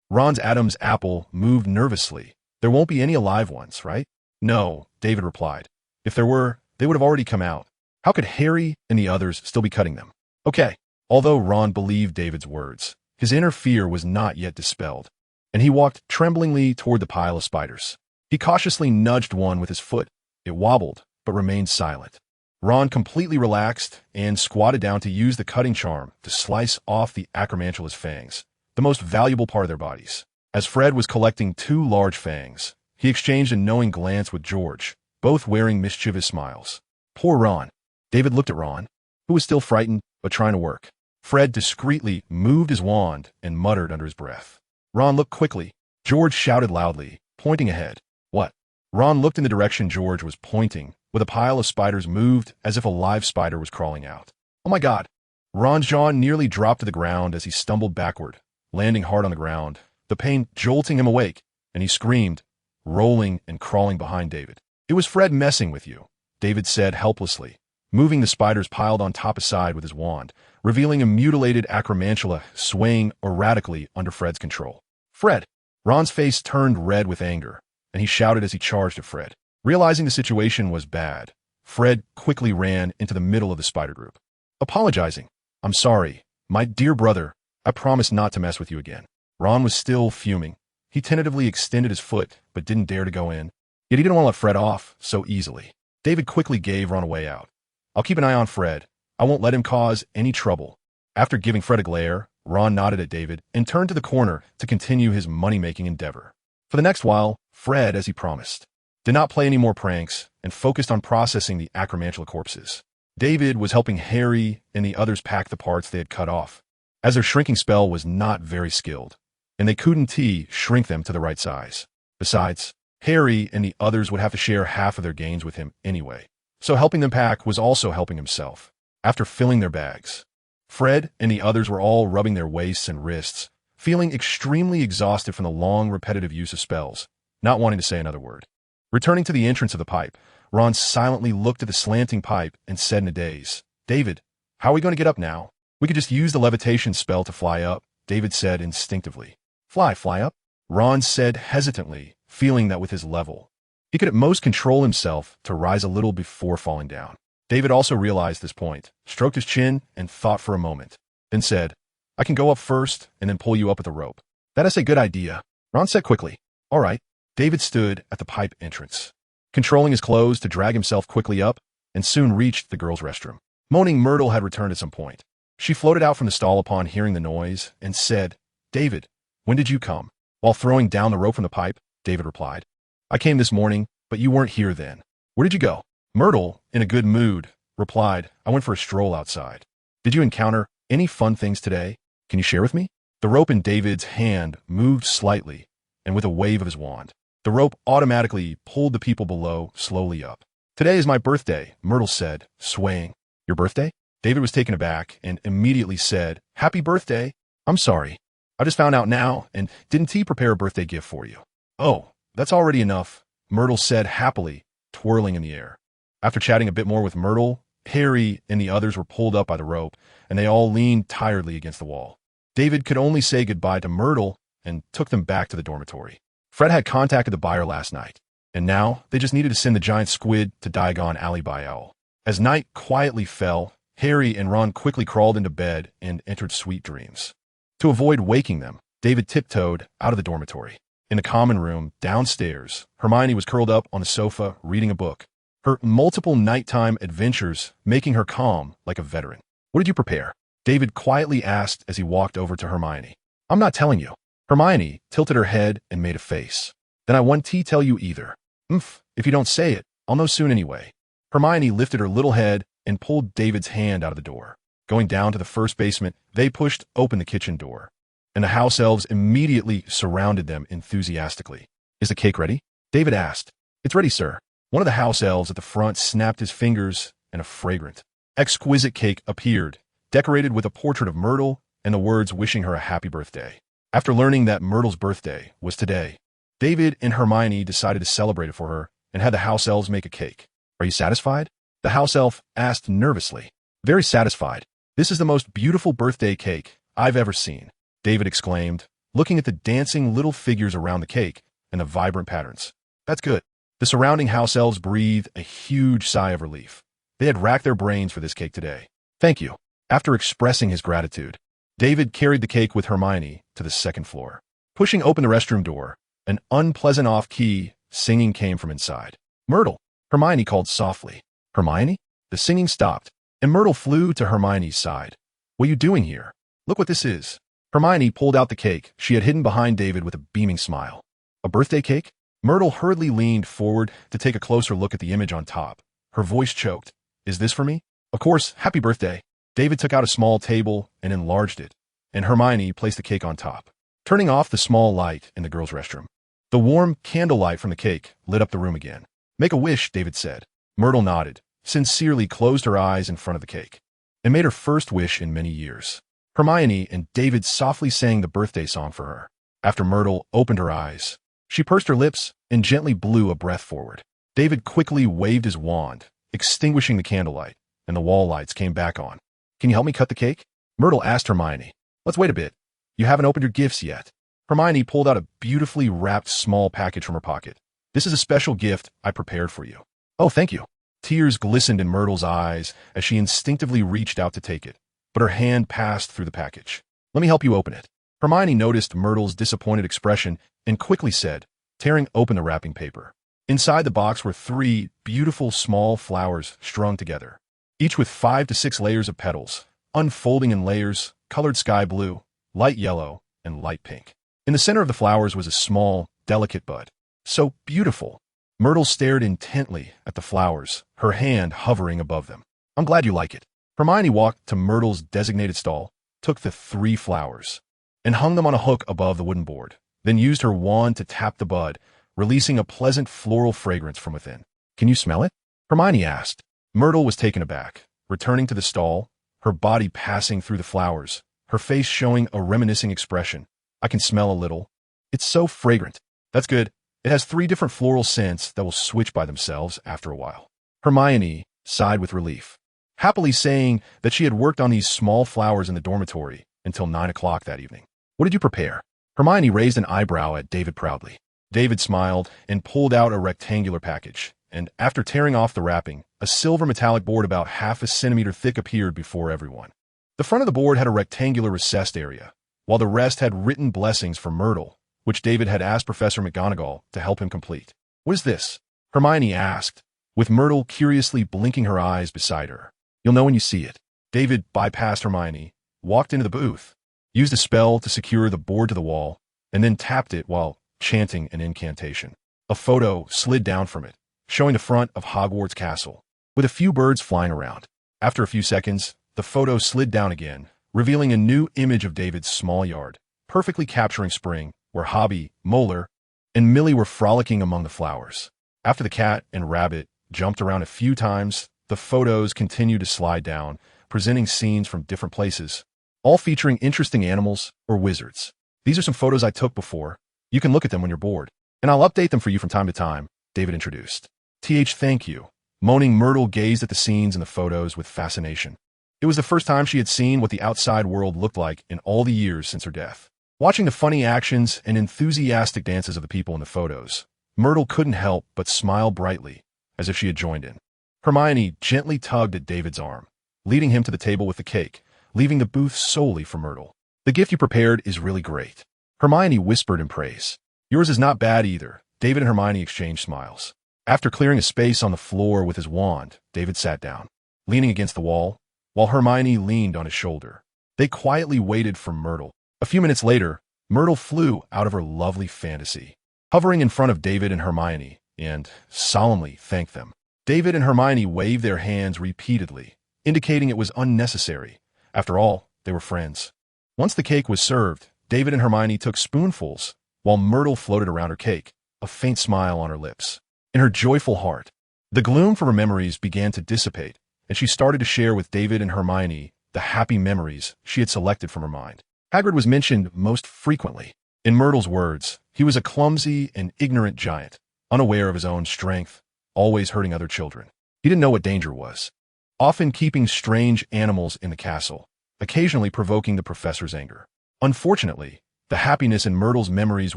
Ron's Adam's apple moved nervously. "There won't be any alive ones, right?" "No," David replied. "If there were, they would have already come out. How could Harry and the others still be cutting them?" "Okay." Although Ron believed David's words, his inner fear was not yet dispelled, and he walked tremblingly toward the pile of spiders. He cautiously nudged one with his foot. It wobbled, but remained silent. Ron completely relaxed and squatted down to use the cutting charm to slice off the acromantula's fangs, the most valuable part of their bodies. As Fred was collecting 2 large fangs, he exchanged a knowing glance with George, both wearing mischievous smiles. Poor Ron. David looked at Ron, who was still frightened but trying to work. Fred discreetly moved his wand and muttered under his breath. Ron looked quickly. George shouted loudly, pointing ahead. "What?" Ron looked in the direction George was pointing, where the pile of spiders moved as if a live spider was crawling out. "Oh my God!" Ron's jaw nearly dropped to the ground as he stumbled backward, landing hard on the ground, the pain jolting him awake, and he screamed, rolling and crawling behind David. "It was Fred messing with you," David said helplessly, moving the spiders piled on top aside with his wand, revealing a mutilated acromantula swaying erratically under Fred's control. "Fred!" Ron's face turned red with anger, and he shouted as he charged at Fred. Realizing the situation was bad, Fred quickly ran into the middle of the spider group. Apologizing, "I'm sorry, my dear brother, I promise not to mess with you again." Ron was still fuming. He tentatively extended his foot, but didn't dare to go in. Yet he didn't want to let Fred off so easily. David quickly gave Ron a way out. "I'll keep an eye on Fred. I won't let him cause any trouble." After giving Fred a glare, Ron nodded at David and turned to the corner to continue his money-making endeavor. For the next while, Fred, as he promised, did not play any more pranks and focused on processing the acromantula corpses. David was helping Harry and the others pack the parts they had cut off, as their shrinking spell was not very skilled, and they couldn't shrink them to the right size. Besides, Harry and the others would have to share half of their gains with him anyway, so helping them pack was also helping himself. After filling their bags, Fred and the others were all rubbing their waists and wrists, feeling extremely exhausted from the long, repetitive use of spells, not wanting to say another word. Returning to the entrance of the pipe, Ron silently looked at the slanting pipe and said in a daze, "David, how are we going to get up now?" "We could just use the levitation spell to fly up," David said instinctively. Fly up?" Ron said hesitantly, feeling that with his level, he could at most control himself to rise a little before falling down. David also realized this point, stroked his chin, and thought for a moment, then said, "I can go up first and then pull you up with a rope." "That is a good idea," Ron said quickly. "All right." David stood at the pipe entrance. controlling his clothes to drag himself quickly up, and soon reached the girls' restroom. Moaning Myrtle had returned at some point. She floated out from the stall upon hearing the noise and said, "David, when did you come?" While throwing down the rope from the pipe, David replied, "I came this morning, but you weren't here then. Where did you go?" Myrtle, in a good mood, replied, "I went for a stroll outside." "Did you encounter any fun things today? Can you share with me?" The rope in David's hand moved slightly, and with a wave of his wand, the rope automatically pulled the people below slowly up. "Today is my birthday," Myrtle said, swaying. "Your birthday?" David was taken aback and immediately said, "Happy birthday." "I'm sorry. I just found out now, and didn't T prepare a birthday gift for you?" "Oh, that's already enough," Myrtle said happily, twirling in the air. After chatting a bit more with Myrtle, Harry and the others were pulled up by the rope, and they all leaned tiredly against the wall. David could only say goodbye to Myrtle and took them back to the dormitory. Fred had contacted the buyer last night, and now they just needed to send the giant squid to Diagon Alley by Owl. As night quietly fell, Harry and Ron quickly crawled into bed and entered sweet dreams. To avoid waking them, David tiptoed out of the dormitory. In the common room, downstairs, Hermione was curled up on the sofa reading a book, her multiple nighttime adventures making her calm like a veteran. "What did you prepare?" David quietly asked as he walked over to Hermione. "I'm not telling you." Hermione tilted her head and made a face. "Then I won't tell you either." If you don't say it, I'll know soon anyway." Hermione lifted her little head and pulled David's hand out of the door. Going down to the first basement, they pushed open the kitchen door, and the house elves immediately surrounded them enthusiastically. "Is the cake ready?" David asked. "It's ready, sir." One of the house elves at the front snapped his fingers, and a fragrant, exquisite cake appeared, decorated with a portrait of Myrtle and the words wishing her a happy birthday. After learning that Myrtle's birthday was today, David and Hermione decided to celebrate it for her and had the house elves make a cake. "Are you satisfied?" the house elf asked nervously. "Very satisfied. This is the most beautiful birthday cake I've ever seen," David exclaimed, looking at the dancing little figures around the cake and the vibrant patterns. "That's good." The surrounding house elves breathed a huge sigh of relief. They had racked their brains for this cake today. "Thank you." After expressing his gratitude, David carried the cake with Hermione to the second floor. Pushing open the restroom door, an unpleasant off-key singing came from inside. "Myrtle," Hermione called softly. "Hermione?" The singing stopped, and Myrtle flew to Hermione's side. "What are you doing here? Look what this is." Hermione pulled out the cake she had hidden behind David with a beaming smile. "A birthday cake?" Myrtle hurriedly leaned forward to take a closer look at the image on top. Her voice choked. "Is this for me?" "Of course, happy birthday." David took out a small table and enlarged it, and Hermione placed the cake on top, turning off the small light in the girls' restroom. The warm candlelight from the cake lit up the room again. "Make a wish," David said. Myrtle nodded, sincerely closed her eyes in front of the cake, and made her first wish in many years. Hermione and David softly sang the birthday song for her. After Myrtle opened her eyes, she pursed her lips and gently blew a breath forward. David quickly waved his wand, extinguishing the candlelight, and the wall lights came back on. "Can you help me cut the cake?" Myrtle asked Hermione. "Let's wait a bit. You haven't opened your gifts yet." Hermione pulled out a beautifully wrapped small package from her pocket. "This is a special gift I prepared for you." "Oh, thank you." Tears glistened in Myrtle's eyes as she instinctively reached out to take it, but her hand passed through the package. "Let me help you open it." Hermione noticed Myrtle's disappointed expression and quickly said, tearing open the wrapping paper. Inside the box were 3 beautiful small flowers strung together, each with 5 to 6 layers of petals, unfolding in layers colored sky blue, light yellow, and light pink. In the center of the flowers was a small, delicate bud. So beautiful. Myrtle stared intently at the flowers, her hand hovering above them. "I'm glad you like it." Hermione walked to Myrtle's designated stall, took the 3 flowers, and hung them on a hook above the wooden board, then used her wand to tap the bud, releasing a pleasant floral fragrance from within. "Can you smell it?" Hermione asked. Myrtle was taken aback, returning to the stall, her body passing through the flowers, her face showing a reminiscing expression. "I can smell a little. It's so fragrant." "That's good. It has 3 different floral scents that will switch by themselves after a while." Hermione sighed with relief, happily saying that she had worked on these small flowers in the dormitory until 9 o'clock that evening. "What did you prepare?" Hermione raised an eyebrow at David proudly. David smiled and pulled out a rectangular package, and after tearing off the wrapping, a silver metallic board about half a centimeter thick appeared before everyone. The front of the board had a rectangular recessed area, while the rest had written blessings for Myrtle, which David had asked Professor McGonagall to help him complete. "What is this?" Hermione asked, with Myrtle curiously blinking her eyes beside her. You'll know when you see it. David bypassed Hermione, walked into the booth, used a spell to secure the board to the wall, and then tapped it while chanting an incantation. A photo slid down from it, showing the front of Hogwarts Castle, with a few birds flying around. After a few seconds, the photo slid down again, revealing a new image of David's small yard, perfectly capturing spring, where Hobby, Molar, and Millie were frolicking among the flowers. After the cat and rabbit jumped around a few times, the photos continued to slide down, presenting scenes from different places, all featuring interesting animals or wizards. These are some photos I took before. You can look at them when you're bored, and I'll update them for you from time to time, David introduced. Thank you. Moaning Myrtle gazed at the scenes in the photos with fascination. It was the first time she had seen what the outside world looked like in all the years since her death. Watching the funny actions and enthusiastic dances of the people in the photos, Myrtle couldn't help but smile brightly, as if she had joined in. Hermione gently tugged at David's arm, leading him to the table with the cake, leaving the booth solely for Myrtle. The gift you prepared is really great, Hermione whispered in praise. Yours is not bad either. David and Hermione exchanged smiles. After clearing a space on the floor with his wand, David sat down, leaning against the wall, while Hermione leaned on his shoulder. They quietly waited for Myrtle. A few minutes later, Myrtle flew out of her lovely fantasy, hovering in front of David and Hermione, and solemnly thanked them. David and Hermione waved their hands repeatedly, indicating it was unnecessary. After all, they were friends. Once the cake was served, David and Hermione took spoonfuls, while Myrtle floated around her cake, a faint smile on her lips. In her joyful heart, the gloom from her memories began to dissipate, and she started to share with David and Hermione the happy memories she had selected from her mind. Hagrid was mentioned most frequently. In Myrtle's words, he was a clumsy and ignorant giant, unaware of his own strength, always hurting other children. He didn't know what danger was, often keeping strange animals in the castle, occasionally provoking the professor's anger. Unfortunately, the happiness in Myrtle's memories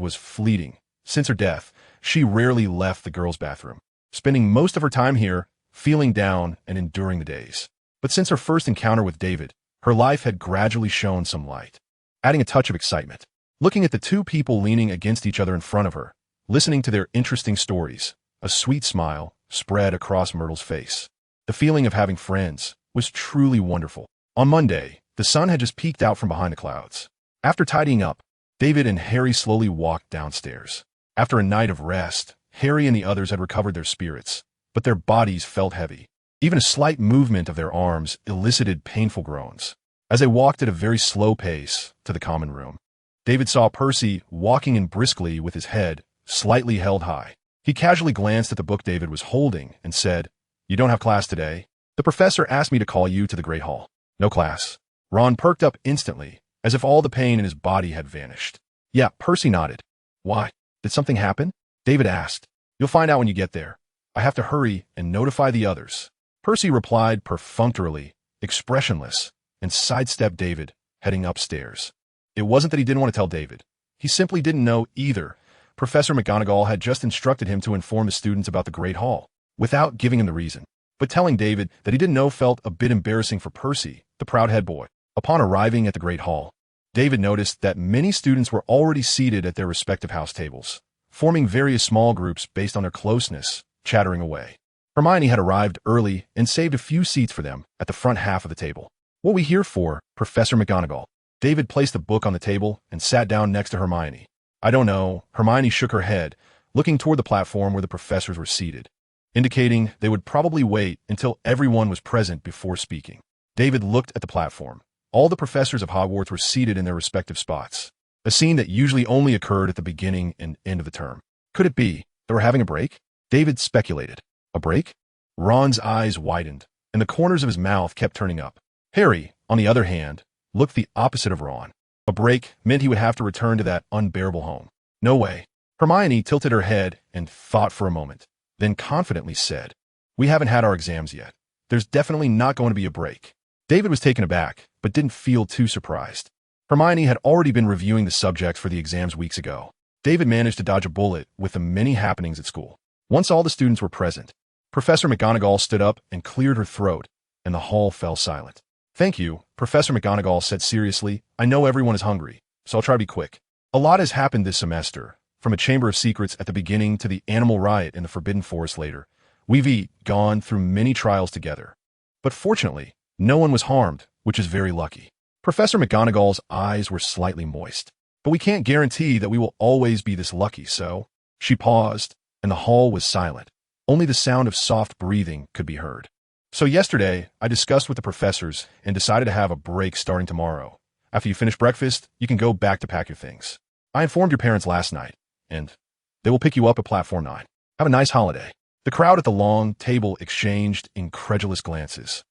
was fleeting. Since her death, she rarely left the girls' bathroom, spending most of her time here, feeling down and enduring the days. But since her first encounter with David, her life had gradually shown some light, adding a touch of excitement. Looking at the two people leaning against each other in front of her, listening to their interesting stories, a sweet smile spread across Myrtle's face. The feeling of having friends was truly wonderful. On Monday, the sun had just peeked out from behind the clouds. After tidying up, David and Harry slowly walked downstairs. After a night of rest, Harry and the others had recovered their spirits, but their bodies felt heavy. Even a slight movement of their arms elicited painful groans. As they walked at a very slow pace to the common room, David saw Percy walking in briskly with his head slightly held high. He casually glanced at the book David was holding and said, "You don't have class today? The professor asked me to call you to the Great Hall." "No class." Ron perked up instantly, as if all the pain in his body had vanished. "Yeah," Percy nodded. "Why? Did something happen?" David asked. "You'll find out when you get there. I have to hurry and notify the others." Percy replied perfunctorily, expressionless, and sidestepped David, heading upstairs. It wasn't that he didn't want to tell David. He simply didn't know either. Professor McGonagall had just instructed him to inform the students about the Great Hall, without giving him the reason. But telling David that he didn't know felt a bit embarrassing for Percy, the proud head boy. Upon arriving at the Great Hall, David noticed that many students were already seated at their respective house tables, forming various small groups based on their closeness, chattering away. Hermione had arrived early and saved a few seats for them at the front half of the table. "What we here for, Professor McGonagall?" David placed a book on the table and sat down next to Hermione. "I don't know." Hermione shook her head, looking toward the platform where the professors were seated, indicating they would probably wait until everyone was present before speaking. David looked at the platform. All the professors of Hogwarts were seated in their respective spots, a scene that usually only occurred at the beginning and end of the term. Could it be they were having a break? David speculated. A break? Ron's eyes widened, and the corners of his mouth kept turning up. Harry, on the other hand, looked the opposite of Ron. A break meant he would have to return to that unbearable home. "No way." Hermione tilted her head and thought for a moment, then confidently said, "We haven't had our exams yet. There's definitely not going to be a break." David was taken aback, but didn't feel too surprised. Hermione had already been reviewing the subjects for the exams weeks ago. David managed to dodge a bullet with the many happenings at school. Once all the students were present, Professor McGonagall stood up and cleared her throat, and the hall fell silent. "Thank you," Professor McGonagall said seriously. "I know everyone is hungry, so I'll try to be quick. A lot has happened this semester. From a chamber of secrets at the beginning to the animal riot in the Forbidden Forest later, we've gone through many trials together. But fortunately, no one was harmed, which is very lucky. Professor McGonagall's eyes were slightly moist. But we can't guarantee that we will always be this lucky, so... She paused, and the hall was silent. Only the sound of soft breathing could be heard. So yesterday, I discussed with the professors and decided to have a break starting tomorrow. After you finish breakfast, you can go back to pack your things. I informed your parents last night, and they will pick you up at Platform 9. Have a nice holiday. The crowd at the long table exchanged incredulous glances,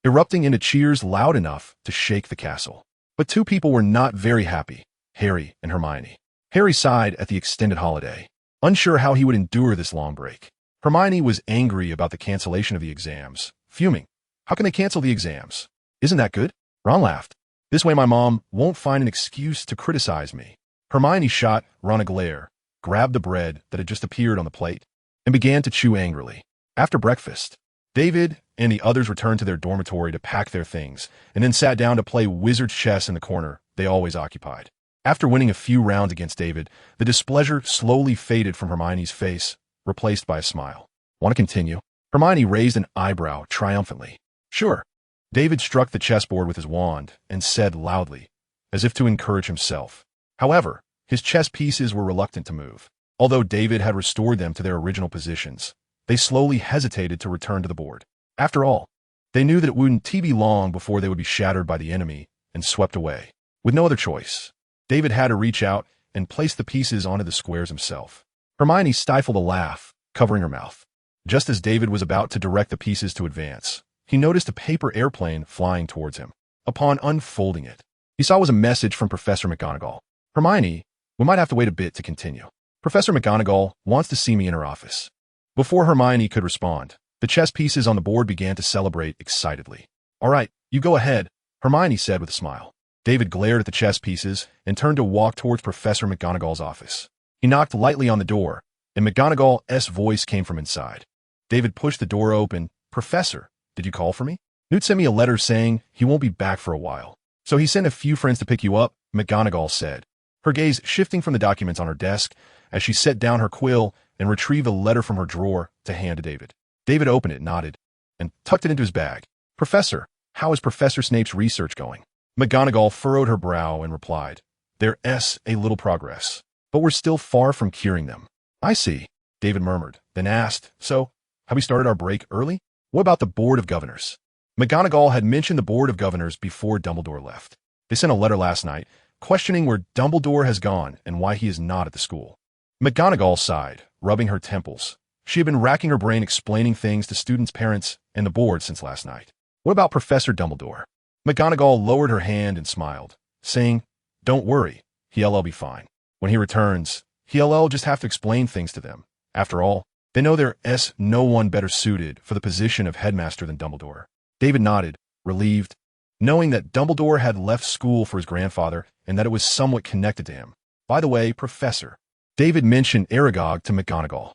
erupting into cheers loud enough to shake the castle. But two people were not very happy, Harry and Hermione. Harry sighed at the extended holiday, unsure how he would endure this long break. Hermione was angry about the cancellation of the exams, fuming. How can they cancel the exams? Isn't that good? Ron laughed. This way my mom won't find an excuse to criticize me. Hermione shot Ron a glare, grabbed the bread that had just appeared on the plate, and began to chew angrily. After breakfast, David and the others returned to their dormitory to pack their things, and then sat down to play wizard chess in the corner they always occupied. After winning a few rounds against David, the displeasure slowly faded from Hermione's face, replaced by a smile. Want to continue? Hermione raised an eyebrow triumphantly. Sure. David struck the chessboard with his wand and said loudly, as if to encourage himself. However, his chess pieces were reluctant to move. Although David had restored them to their original positions, they slowly hesitated to return to the board. After all, they knew that it wouldn't be long before they would be shattered by the enemy and swept away. With no other choice, David had to reach out and place the pieces onto the squares himself. Hermione stifled a laugh, covering her mouth. Just as David was about to direct the pieces to advance, he noticed a paper airplane flying towards him. Upon unfolding it, he saw it was a message from Professor McGonagall. Hermione, we might have to wait a bit to continue. Professor McGonagall wants to see me in her office. Before Hermione could respond, the chess pieces on the board began to celebrate excitedly. All right, you go ahead, Hermione said with a smile. David glared at the chess pieces and turned to walk towards Professor McGonagall's office. He knocked lightly on the door, and McGonagall's voice came from inside. David pushed the door open. Professor, did you call for me? Newt sent me a letter saying he won't be back for a while. So he sent a few friends to pick you up, McGonagall said, her gaze shifting from the documents on her desk as she set down her quill and retrieved a letter from her drawer to hand to David. David opened it, nodded, and tucked it into his bag. Professor, how is Professor Snape's research going? McGonagall furrowed her brow and replied, There's a little progress, but we're still far from curing them. I see, David murmured, then asked, so, have we started our break early? What about the Board of Governors? McGonagall had mentioned the Board of Governors before Dumbledore left. They sent a letter last night, questioning where Dumbledore has gone and why he is not at the school. McGonagall sighed, rubbing her temples. She had been racking her brain explaining things to students' parents and the board since last night. What about Professor Dumbledore? McGonagall lowered her hand and smiled, saying, Don't worry, he'll be fine. When he returns, he'll just have to explain things to them. After all, they know there's no one better suited for the position of headmaster than Dumbledore. David nodded, relieved, knowing that Dumbledore had left school for his grandfather and that it was somewhat connected to him. By the way, Professor, David mentioned Aragog to McGonagall.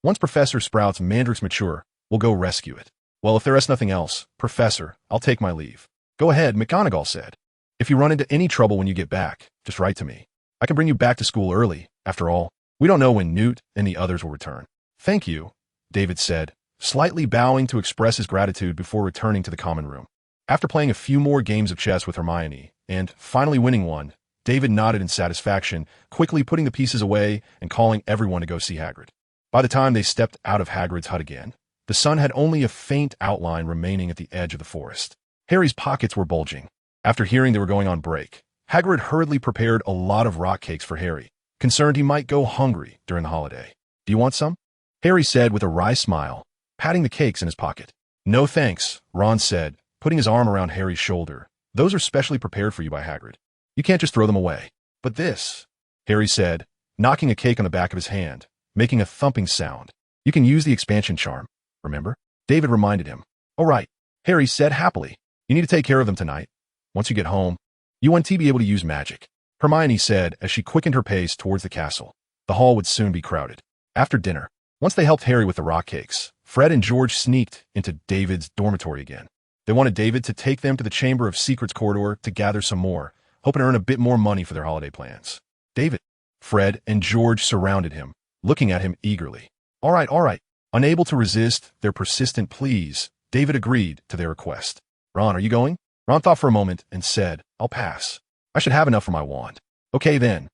Once Professor Sprout's Mandrake's mature, we'll go rescue it. Well, if there's nothing else, Professor, I'll take my leave. Go ahead, McGonagall said. If you run into any trouble when you get back, just write to me. I can bring you back to school early. After all, we don't know when Newt and the others will return. Thank you, David said, slightly bowing to express his gratitude before returning to the common room. After playing a few more games of chess with Hermione, and finally winning one, David nodded in satisfaction, quickly putting the pieces away and calling everyone to go see Hagrid. By the time they stepped out of Hagrid's hut again, the sun had only a faint outline remaining at the edge of the forest. Harry's pockets were bulging. After hearing they were going on break, Hagrid hurriedly prepared a lot of rock cakes for Harry, concerned he might go hungry during the holiday. Do you want some? Harry said with a wry smile, patting the cakes in his pocket. No thanks, Ron said, putting his arm around Harry's shoulder. Those are specially prepared for you by Hagrid. You can't just throw them away. But this, Harry said, knocking a cake on the back of his hand, making a thumping sound. You can use the expansion charm, remember? David reminded him. All right, Harry said happily. You need to take care of them tonight. Once you get home, you want to be able to use magic, Hermione said as she quickened her pace towards the castle. The hall would soon be crowded. After dinner, once they helped Harry with the rock cakes, Fred and George sneaked into David's dormitory again. They wanted David to take them to the Chamber of Secrets corridor to gather some more, hoping to earn a bit more money for their holiday plans. David, Fred and George surrounded him, looking at him eagerly. All right, all right. Unable to resist their persistent pleas, David agreed to their request. Ron, are you going? Ron thought for a moment and said, I'll pass. I should have enough for my wand. Okay then.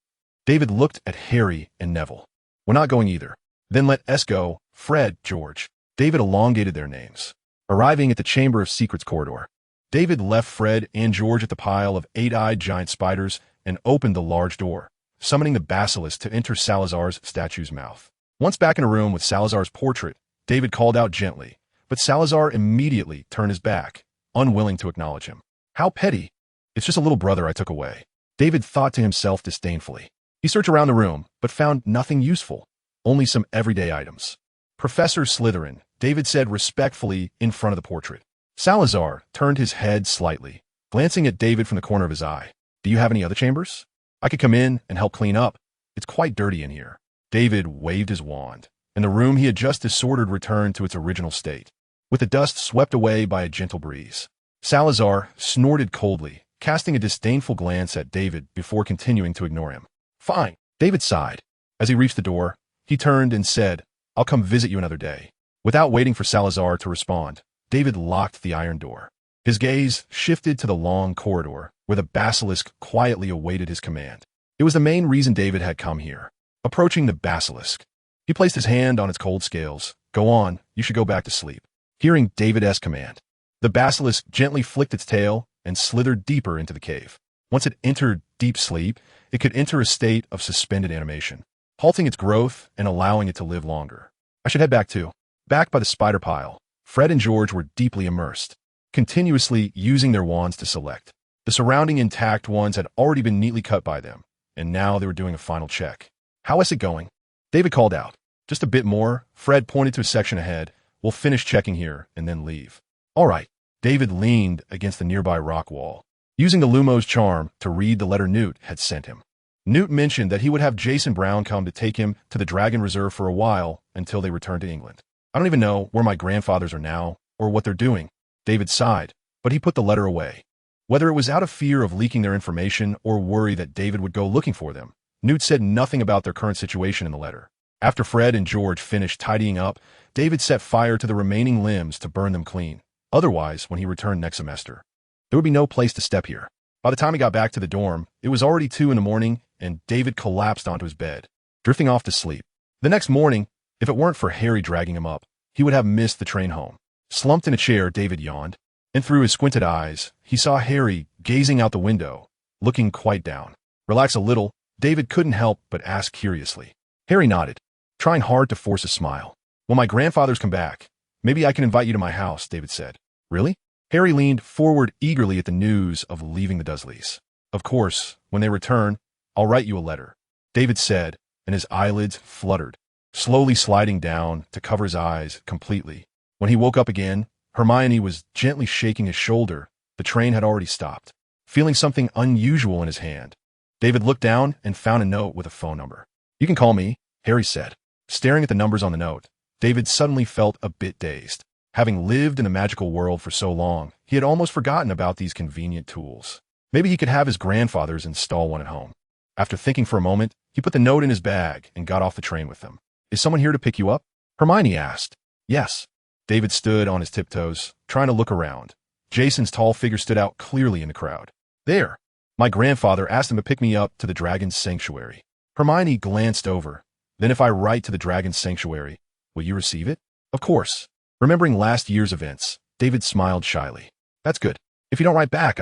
David looked at Harry and Neville. We're not going either. Then let us go, Fred, George. David elongated their names. Arriving at the Chamber of Secrets corridor, David left Fred and George at the pile of 8-eyed giant spiders and opened the large door, summoning the basilisk to enter Salazar's statue's mouth. Once back in a room with Salazar's portrait, David called out gently, but Salazar immediately turned his back, unwilling to acknowledge him. How petty. It's just a little brother I took away. David thought to himself disdainfully. He searched around the room, but found nothing useful, only some everyday items. Professor Slytherin, David said respectfully in front of the portrait. Salazar turned his head slightly, glancing at David from the corner of his eye. Do you have any other chambers? I could come in and help clean up. It's quite dirty in here. David waved his wand, and the room he had just disordered returned to its original state, with the dust swept away by a gentle breeze. Salazar snorted coldly, casting a disdainful glance at David before continuing to ignore him. Fine, David sighed. As he reached the door, he turned and said, I'll come visit you another day. Without waiting for Salazar to respond, David locked the iron door. His gaze shifted to the long corridor, where the basilisk quietly awaited his command. It was the main reason David had come here. Approaching the basilisk, he placed his hand on its cold scales. Go on, you should go back to sleep. Hearing David's command, the basilisk gently flicked its tail and slithered deeper into the cave. Once it entered deep sleep, it could enter a state of suspended animation, halting its growth and allowing it to live longer. I should head back too. Back by the spider pile, Fred and George were deeply immersed, continuously using their wands to select. The surrounding intact ones had already been neatly cut by them, and now they were doing a final check. How is it going? David called out. Just a bit more. Fred pointed to a section ahead. We'll finish checking here and then leave. All right. David leaned against the nearby rock wall, using the Lumos charm to read the letter Newt had sent him. Newt mentioned that he would have Jason Brown come to take him to the Dragon Reserve for a while until they returned to England. I don't even know where my grandfathers are now or what they're doing. David sighed, but he put the letter away. Whether it was out of fear of leaking their information or worry that David would go looking for them, Newt said nothing about their current situation in the letter. After Fred and George finished tidying up, David set fire to the remaining limbs to burn them clean. Otherwise, when he returned next semester, there would be no place to step here. By the time he got back to the dorm, it was already 2 a.m, and David collapsed onto his bed, drifting off to sleep. The next morning, if it weren't for Harry dragging him up, he would have missed the train home. Slumped in a chair, David yawned, and through his squinted eyes, he saw Harry gazing out the window, looking quite down. Relax a little, David couldn't help but ask curiously. Harry nodded, trying hard to force a smile. When my grandfathers come back, maybe I can invite you to my house, David said. Really? Harry leaned forward eagerly at the news of leaving the Dursleys. Of course, when they return, I'll write you a letter, David said, and his eyelids fluttered, slowly sliding down to cover his eyes completely. When he woke up again, Hermione was gently shaking his shoulder. The train had already stopped. Feeling something unusual in his hand, David looked down and found a note with a phone number. You can call me, Harry said. Staring at the numbers on the note, David suddenly felt a bit dazed. Having lived in the magical world for so long, he had almost forgotten about these convenient tools. Maybe he could have his grandfathers install one at home. After thinking for a moment, he put the note in his bag and got off the train with them. Is someone here to pick you up? Hermione asked. Yes. David stood on his tiptoes, trying to look around. Jason's tall figure stood out clearly in the crowd. There. My grandfather asked him to pick me up to the Dragon's Sanctuary. Hermione glanced over. Then if I write to the Dragon's Sanctuary, will you receive it? Of course. Remembering last year's events, David smiled shyly. That's good. If you don't write back,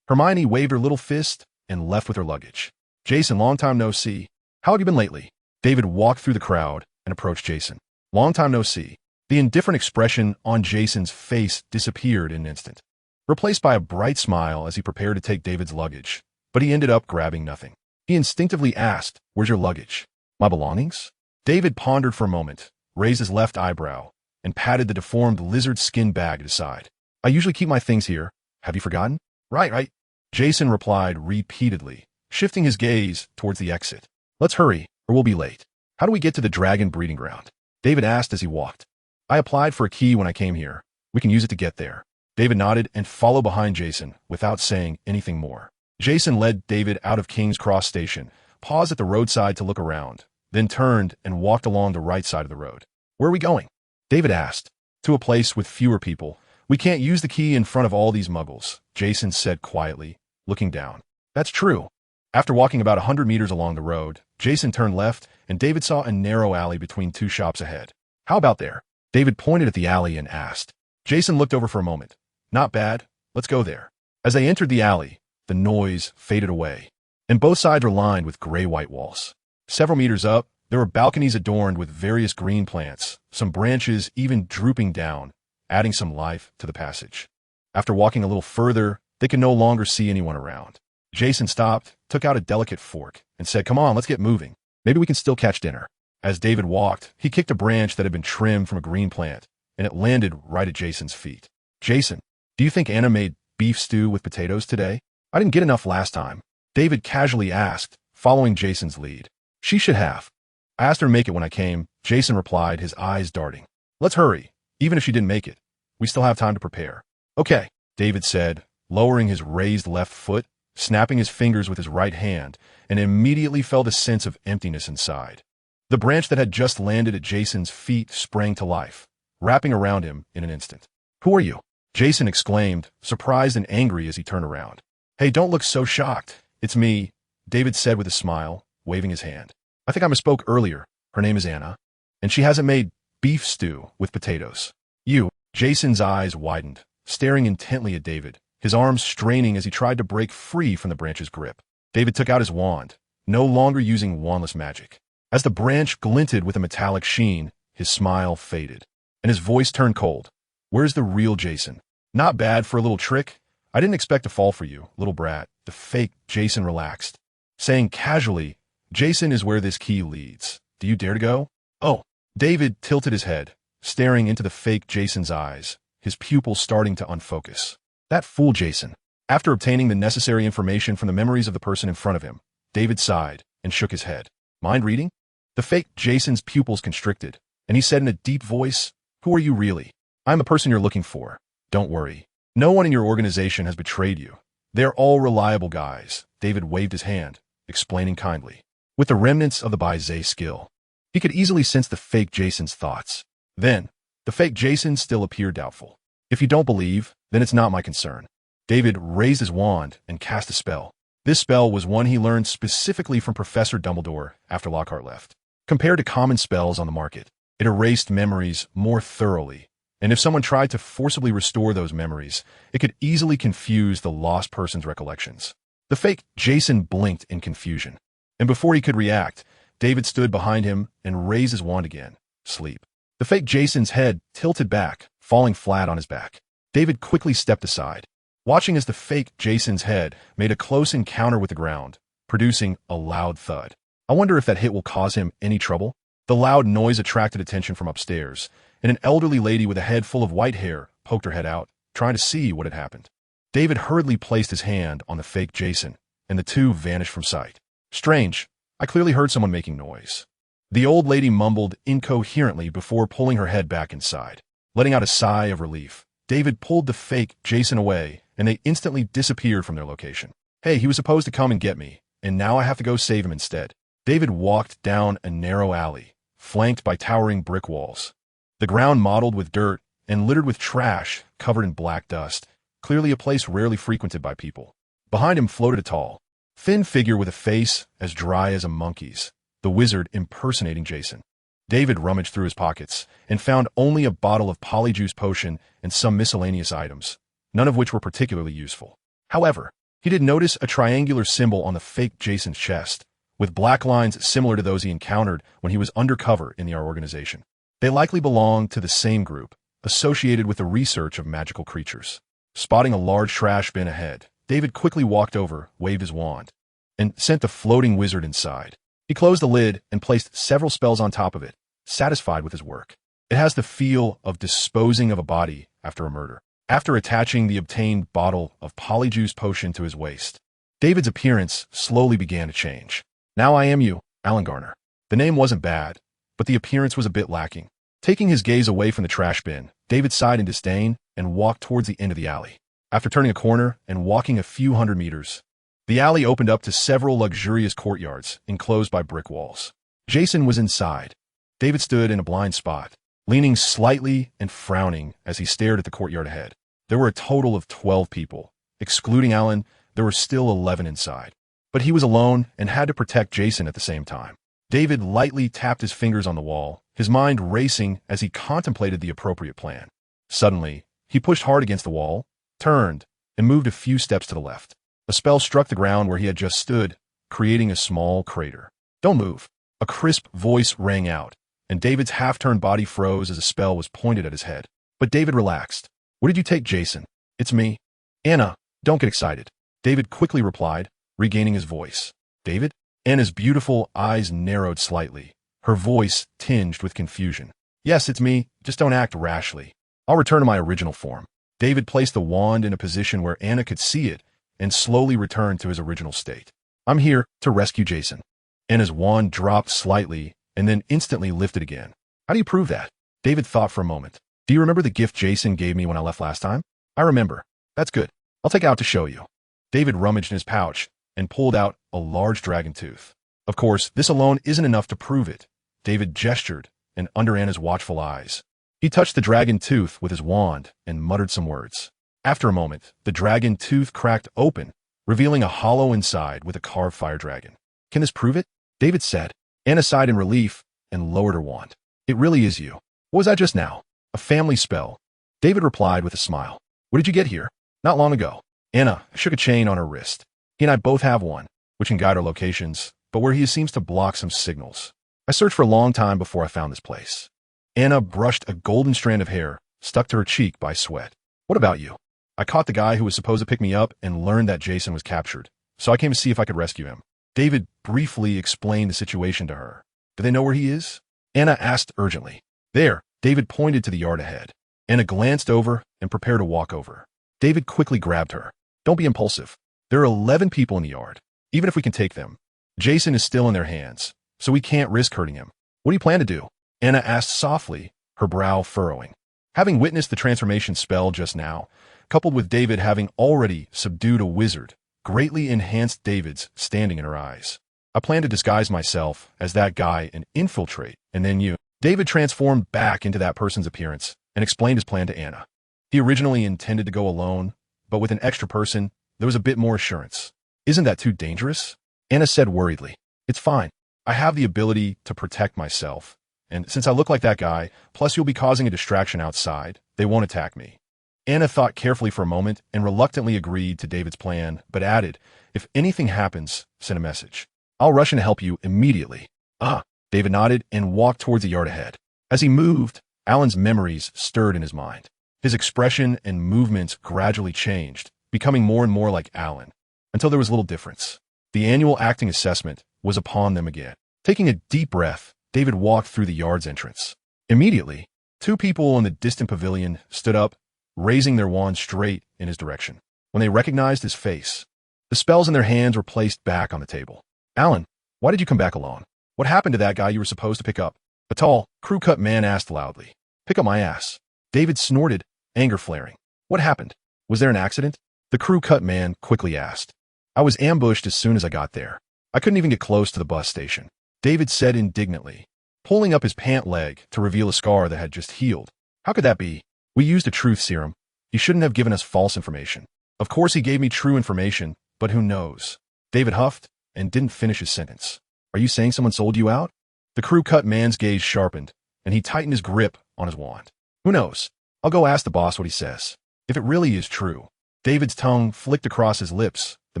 Hermione waved her little fist and left with her luggage. Jason, long time no see. How have you been lately? David walked through the crowd and approached Jason. Long time no see. The indifferent expression on Jason's face disappeared in an instant, replaced by a bright smile as he prepared to take David's luggage, but he ended up grabbing nothing. He instinctively asked, Where's your luggage? My belongings? David pondered for a moment, raised his left eyebrow, and patted the deformed lizard skin bag at his side. I usually keep my things here. Have you forgotten? Right. Jason replied repeatedly, shifting his gaze towards the exit. Let's hurry, or we'll be late. How do we get to the dragon breeding ground? David asked as he walked. I applied for a key when I came here. We can use it to get there. David nodded and followed behind Jason without saying anything more. Jason led David out of King's Cross Station, paused at the roadside to look around, then turned and walked along the right side of the road. "Where are we going?" David asked. "To a place with fewer people. We can't use the key in front of all these muggles," Jason said quietly, looking down. "That's true." After walking about 100 meters along the road, Jason turned left, and David saw a narrow alley between two shops ahead. "How about there?" David pointed at the alley and asked. Jason looked over for a moment. "Not bad. Let's go there." As they entered the alley, the noise faded away, and both sides were lined with gray-white walls. Several meters up, there were balconies adorned with various green plants, some branches even drooping down, adding some life to the passage. After walking a little further, they could no longer see anyone around. Jason stopped, took out a delicate fork, and said, "Come on, let's get moving. Maybe we can still catch dinner." As David walked, he kicked a branch that had been trimmed from a green plant, and it landed right at Jason's feet. "Jason, do you think Anna made beef stew with potatoes today? I didn't get enough last time," David casually asked, following Jason's lead. "She should have. I asked her to make it when I came," Jason replied, his eyes darting. "Let's hurry. Even if she didn't make it, we still have time to prepare." "Okay," David said, lowering his raised left foot, snapping his fingers with his right hand, and immediately felt a sense of emptiness inside. The branch that had just landed at Jason's feet sprang to life, wrapping around him in an instant. "Who are you?" Jason exclaimed, surprised and angry as he turned around. "Hey, don't look so shocked. It's me," David said with a smile, waving his hand. "I think I misspoke earlier. Her name is Anna, and she hasn't made beef stew with potatoes." "You?" Jason's eyes widened, staring intently at David, his arms straining as he tried to break free from the branch's grip. David took out his wand, no longer using wandless magic. As the branch glinted with a metallic sheen, his smile faded, and his voice turned cold. "Where's the real Jason?" "Not bad for a little trick. I didn't expect to fall for you, little brat." The fake Jason relaxed, saying casually, "Jason is where this key leads. Do you dare to go?" "Oh." David tilted his head, staring into the fake Jason's eyes, his pupils starting to unfocus. That fool Jason. After obtaining the necessary information from the memories of the person in front of him, David sighed and shook his head. "Mind reading?" The fake Jason's pupils constricted, and he said in a deep voice, "Who are you really?" "I'm the person you're looking for. Don't worry. No one in your organization has betrayed you. They're all reliable guys." David waved his hand, explaining kindly. With the remnants of the Bizet skill, he could easily sense the fake Jason's thoughts. Then, the fake Jason still appeared doubtful. "If you don't believe, then it's not my concern." David raised his wand and cast a spell. This spell was one he learned specifically from Professor Dumbledore after Lockhart left. Compared to common spells on the market, it erased memories more thoroughly, and if someone tried to forcibly restore those memories, it could easily confuse the lost person's recollections. The fake Jason blinked in confusion, and before he could react, David stood behind him and raised his wand again. Sleep. The fake Jason's head tilted back, falling flat on his back. David quickly stepped aside, watching as the fake Jason's head made a close encounter with the ground, producing a loud thud. "I wonder if that hit will cause him any trouble?" The loud noise attracted attention from upstairs, and an elderly lady with a head full of white hair poked her head out, trying to see what had happened. David hurriedly placed his hand on the fake Jason, and the two vanished from sight. "Strange. I clearly heard someone making noise." The old lady mumbled incoherently before pulling her head back inside. Letting out a sigh of relief, David pulled the fake Jason away, and they instantly disappeared from their location. "Hey, he was supposed to come and get me, and now I have to go save him instead." David walked down a narrow alley, flanked by towering brick walls. The ground mottled with dirt and littered with trash covered in black dust, clearly a place rarely frequented by people. Behind him floated a tall, thin figure with a face as dry as a monkey's, the wizard impersonating Jason. David rummaged through his pockets and found only a bottle of polyjuice potion and some miscellaneous items, none of which were particularly useful. However, he did notice a triangular symbol on the fake Jason's chest, with black lines similar to those he encountered when he was undercover in our organization. They likely belonged to the same group, associated with the research of magical creatures. Spotting a large trash bin ahead, David quickly walked over, waved his wand, and sent the floating wizard inside. He closed the lid and placed several spells on top of it, satisfied with his work. It has the feel of disposing of a body after a murder. After attaching the obtained bottle of polyjuice potion to his waist, David's appearance slowly began to change. "Now I am you, Alan Garner." The name wasn't bad, but the appearance was a bit lacking. Taking his gaze away from the trash bin, David sighed in disdain and walked towards the end of the alley. After turning a corner and walking a few hundred meters, The alley opened up to several luxurious courtyards, enclosed by brick walls. Jason was inside. David stood in a blind spot, leaning slightly and frowning as he stared at the courtyard ahead. There were a total of 12 people. Excluding Alan, there were still 11 inside. But he was alone and had to protect Jason at the same time. David lightly tapped his fingers on the wall, his mind racing as he contemplated the appropriate plan. Suddenly, he pushed hard against the wall, turned, and moved a few steps to the left. A spell struck the ground where he had just stood, creating a small crater. "Don't move." A crisp voice rang out, and David's half-turned body froze as a spell was pointed at his head. But David relaxed. "What did you take, Jason?" "It's me." "Anna, don't get excited." David quickly replied, regaining his voice. "David?" Anna's beautiful eyes narrowed slightly, her voice tinged with confusion. "Yes, it's me. Just don't act rashly. I'll return to my original form." David placed the wand in a position where Anna could see it and slowly returned to his original state. "I'm here to rescue Jason." Anna's wand dropped slightly and then instantly lifted again. "How do you prove that?" David thought for a moment. "Do you remember the gift Jason gave me when I left last time?" "I remember." "That's good. I'll take it out to show you." David rummaged in his pouch and pulled out a large dragon tooth. Of course, this alone isn't enough to prove it. David gestured, and under Anna's watchful eyes, he touched the dragon tooth with his wand and muttered some words. After a moment, the dragon tooth cracked open, revealing a hollow inside with a carved fire dragon. "Can this prove it?" David said. Anna sighed in relief and lowered her wand. "It really is you." "What was that just now?" "A family spell." David replied with a smile. "What did you get here?" "Not long ago." Anna shook a chain on her wrist. "He and I both have one, which can guide our locations, but where he seems to block some signals. I searched for a long time before I found this place." Anna brushed a golden strand of hair stuck to her cheek by sweat. "What about you?" "I caught the guy who was supposed to pick me up and learned that Jason was captured, so I came to see if I could rescue him." David briefly explained the situation to her. "Do they know where he is?" Anna asked urgently. "There." David pointed to the yard ahead. Anna glanced over and prepared to walk over. David quickly grabbed her. "Don't be impulsive. There are 11 people in the yard. Even if we can take them, Jason is still in their hands, so we can't risk hurting him." "What do you plan to do?" Anna asked softly, her brow furrowing. Having witnessed the transformation spell just now, coupled with David having already subdued a wizard, greatly enhanced David's standing in her eyes. "I plan to disguise myself as that guy and infiltrate, and then you." David transformed back into that person's appearance and explained his plan to Anna. He originally intended to go alone, but with an extra person, there was a bit more assurance. "Isn't that too dangerous?" Anna said worriedly. "It's fine. I have the ability to protect myself, and since I look like that guy, plus you'll be causing a distraction outside, they won't attack me." Anna thought carefully for a moment and reluctantly agreed to David's plan, but added, "If anything happens, send a message. I'll rush in to help you immediately." "Ah." David nodded and walked towards the yard ahead. As he moved, Alan's memories stirred in his mind. His expression and movements gradually changed, becoming more and more like Alan, until there was little difference. The annual acting assessment was upon them again. Taking a deep breath, David walked through the yard's entrance. Immediately, two people in the distant pavilion stood up, raising their wands straight in his direction. When they recognized his face, the spells in their hands were placed back on the table. "Alan, why did you come back alone? What happened to that guy you were supposed to pick up?" A tall, crew-cut man asked loudly. "Pick up my ass." David snorted, anger flaring. "What happened? Was there an accident?" The crew-cut man quickly asked. "I was ambushed as soon as I got there. I couldn't even get close to the bus station," David said indignantly, pulling up his pant leg to reveal a scar that had just healed. "How could that be? We used a truth serum. He shouldn't have given us false information." "Of course he gave me true information, but who knows?" David huffed and didn't finish his sentence. "Are you saying someone sold you out?" The crew-cut man's gaze sharpened, and he tightened his grip on his wand. "Who knows? I'll go ask the boss what he says. If it really is true." David's tongue flicked across his lips, the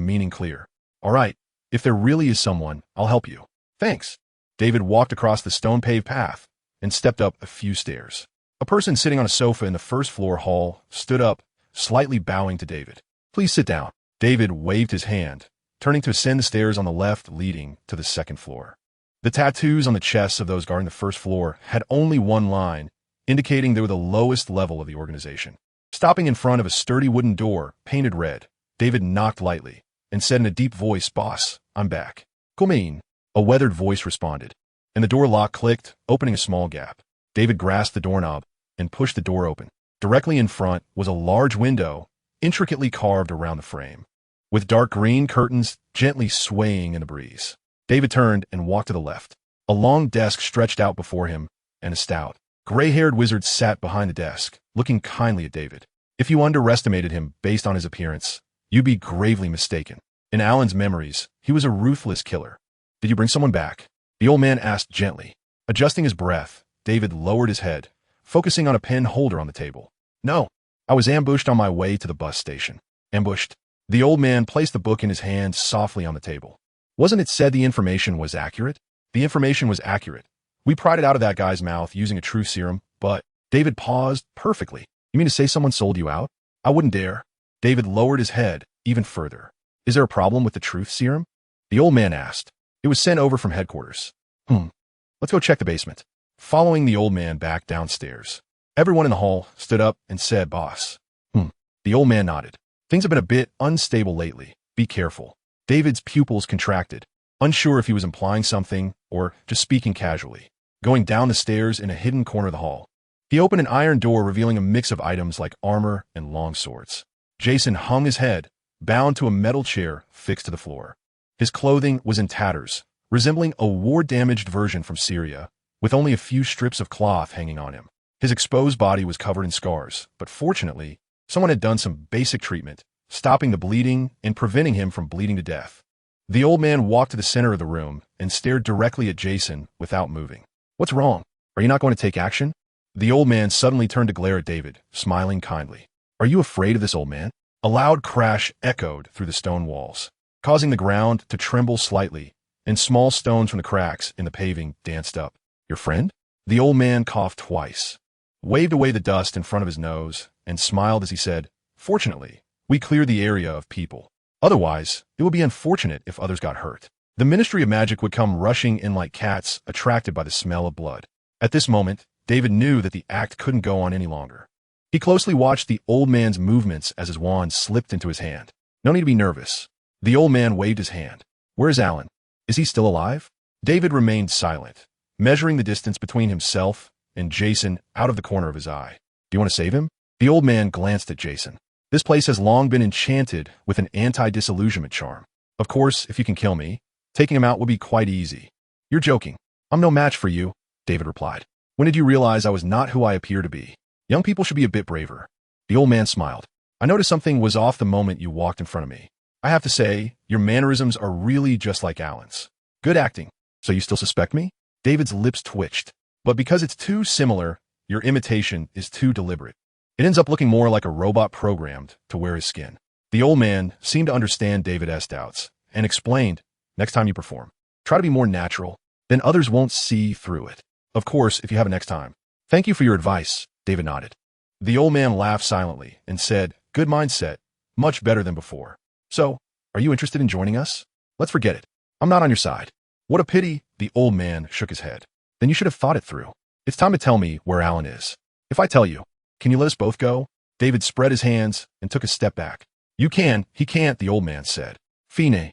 meaning clear. "All right, if there really is someone, I'll help you." "Thanks." David walked across the stone-paved path and stepped up a few stairs. A person sitting on a sofa in the first-floor hall stood up, slightly bowing to David. "Please sit down." David waved his hand, turning to ascend the stairs on the left leading to the second floor. The tattoos on the chests of those guarding the first floor had only one line, indicating they were the lowest level of the organization. Stopping in front of a sturdy wooden door, painted red, David knocked lightly and said in a deep voice, "Boss, I'm back." "Come in," a weathered voice responded, and the door lock clicked, opening a small gap. David grasped the doorknob and pushed the door open. Directly in front was a large window, intricately carved around the frame. with dark green curtains gently swaying in the breeze. David turned and walked to the left. A long desk stretched out before him, and a stout, gray-haired wizard sat behind the desk, looking kindly at David. If you underestimated him based on his appearance, you'd be gravely mistaken. In Alan's memories, he was a ruthless killer. Did you bring someone back? The old man asked gently. Adjusting his breath, David lowered his head, focusing on a pen holder on the table. No, I was ambushed on my way to the bus station. Ambushed? The old man placed the book in his hand softly on the table. Wasn't it said the information was accurate? The information was accurate. We pried it out of that guy's mouth using a truth serum, but David paused perfectly. You mean to say someone sold you out? I wouldn't dare. David lowered his head even further. Is there a problem with the truth serum? The old man asked. It was sent over from headquarters. Let's go check the basement. Following the old man back downstairs, everyone in the hall stood up and said, Boss. The old man nodded. Things have been a bit unstable lately. Be careful. David's pupils contracted, unsure if he was implying something or just speaking casually. Going down the stairs in a hidden corner of the hall, he opened an iron door revealing a mix of items like armor and long swords. Jason hung his head, bound to a metal chair fixed to the floor. His clothing was in tatters, resembling a war-damaged version from Syria, with only a few strips of cloth hanging on him. His exposed body was covered in scars, but fortunately, someone had done some basic treatment, stopping the bleeding and preventing him from bleeding to death. The old man walked to the center of the room and stared directly at Jason without moving. What's wrong? Are you not going to take action? The old man suddenly turned to glare at David, smiling kindly. Are you afraid of this old man? A loud crash echoed through the stone walls, causing the ground to tremble slightly, and small stones from the cracks in the paving danced up. Your friend? The old man coughed twice, waved away the dust in front of his nose, and smiled as he said, Fortunately, we cleared the area of people. Otherwise, it would be unfortunate if others got hurt. The Ministry of Magic would come rushing in like cats attracted by the smell of blood. At this moment, David knew that the act couldn't go on any longer. He closely watched the old man's movements as his wand slipped into his hand. No need to be nervous. The old man waved his hand. Where's Alan? Is he still alive? David remained silent, measuring the distance between himself and Jason out of the corner of his eye. Do you want to save him? The old man glanced at Jason. This place has long been enchanted with an anti-disillusionment charm. Of course, if you can kill me, taking him out will be quite easy. You're joking. I'm no match for you, David replied. When did you realize I was not who I appear to be? Young people should be a bit braver. The old man smiled. I noticed something was off the moment you walked in front of me. I have to say, your mannerisms are really just like Alan's. Good acting. So you still suspect me? David's lips twitched. But because it's too similar, your imitation is too deliberate. It ends up looking more like a robot programmed to wear his skin. The old man seemed to understand David's doubts and explained, next time you perform, try to be more natural, then others won't see through it. Of course, if you have a next time. Thank you for your advice, David nodded. The old man laughed silently and said, Good mindset, much better than before. So, are you interested in joining us? Let's forget it. I'm not on your side. What a pity, the old man shook his head. Then you should have thought it through. It's time to tell me where Alan is. If I tell you, can you let us both go? David spread his hands and took a step back. You can, he can't, the old man said. Fine.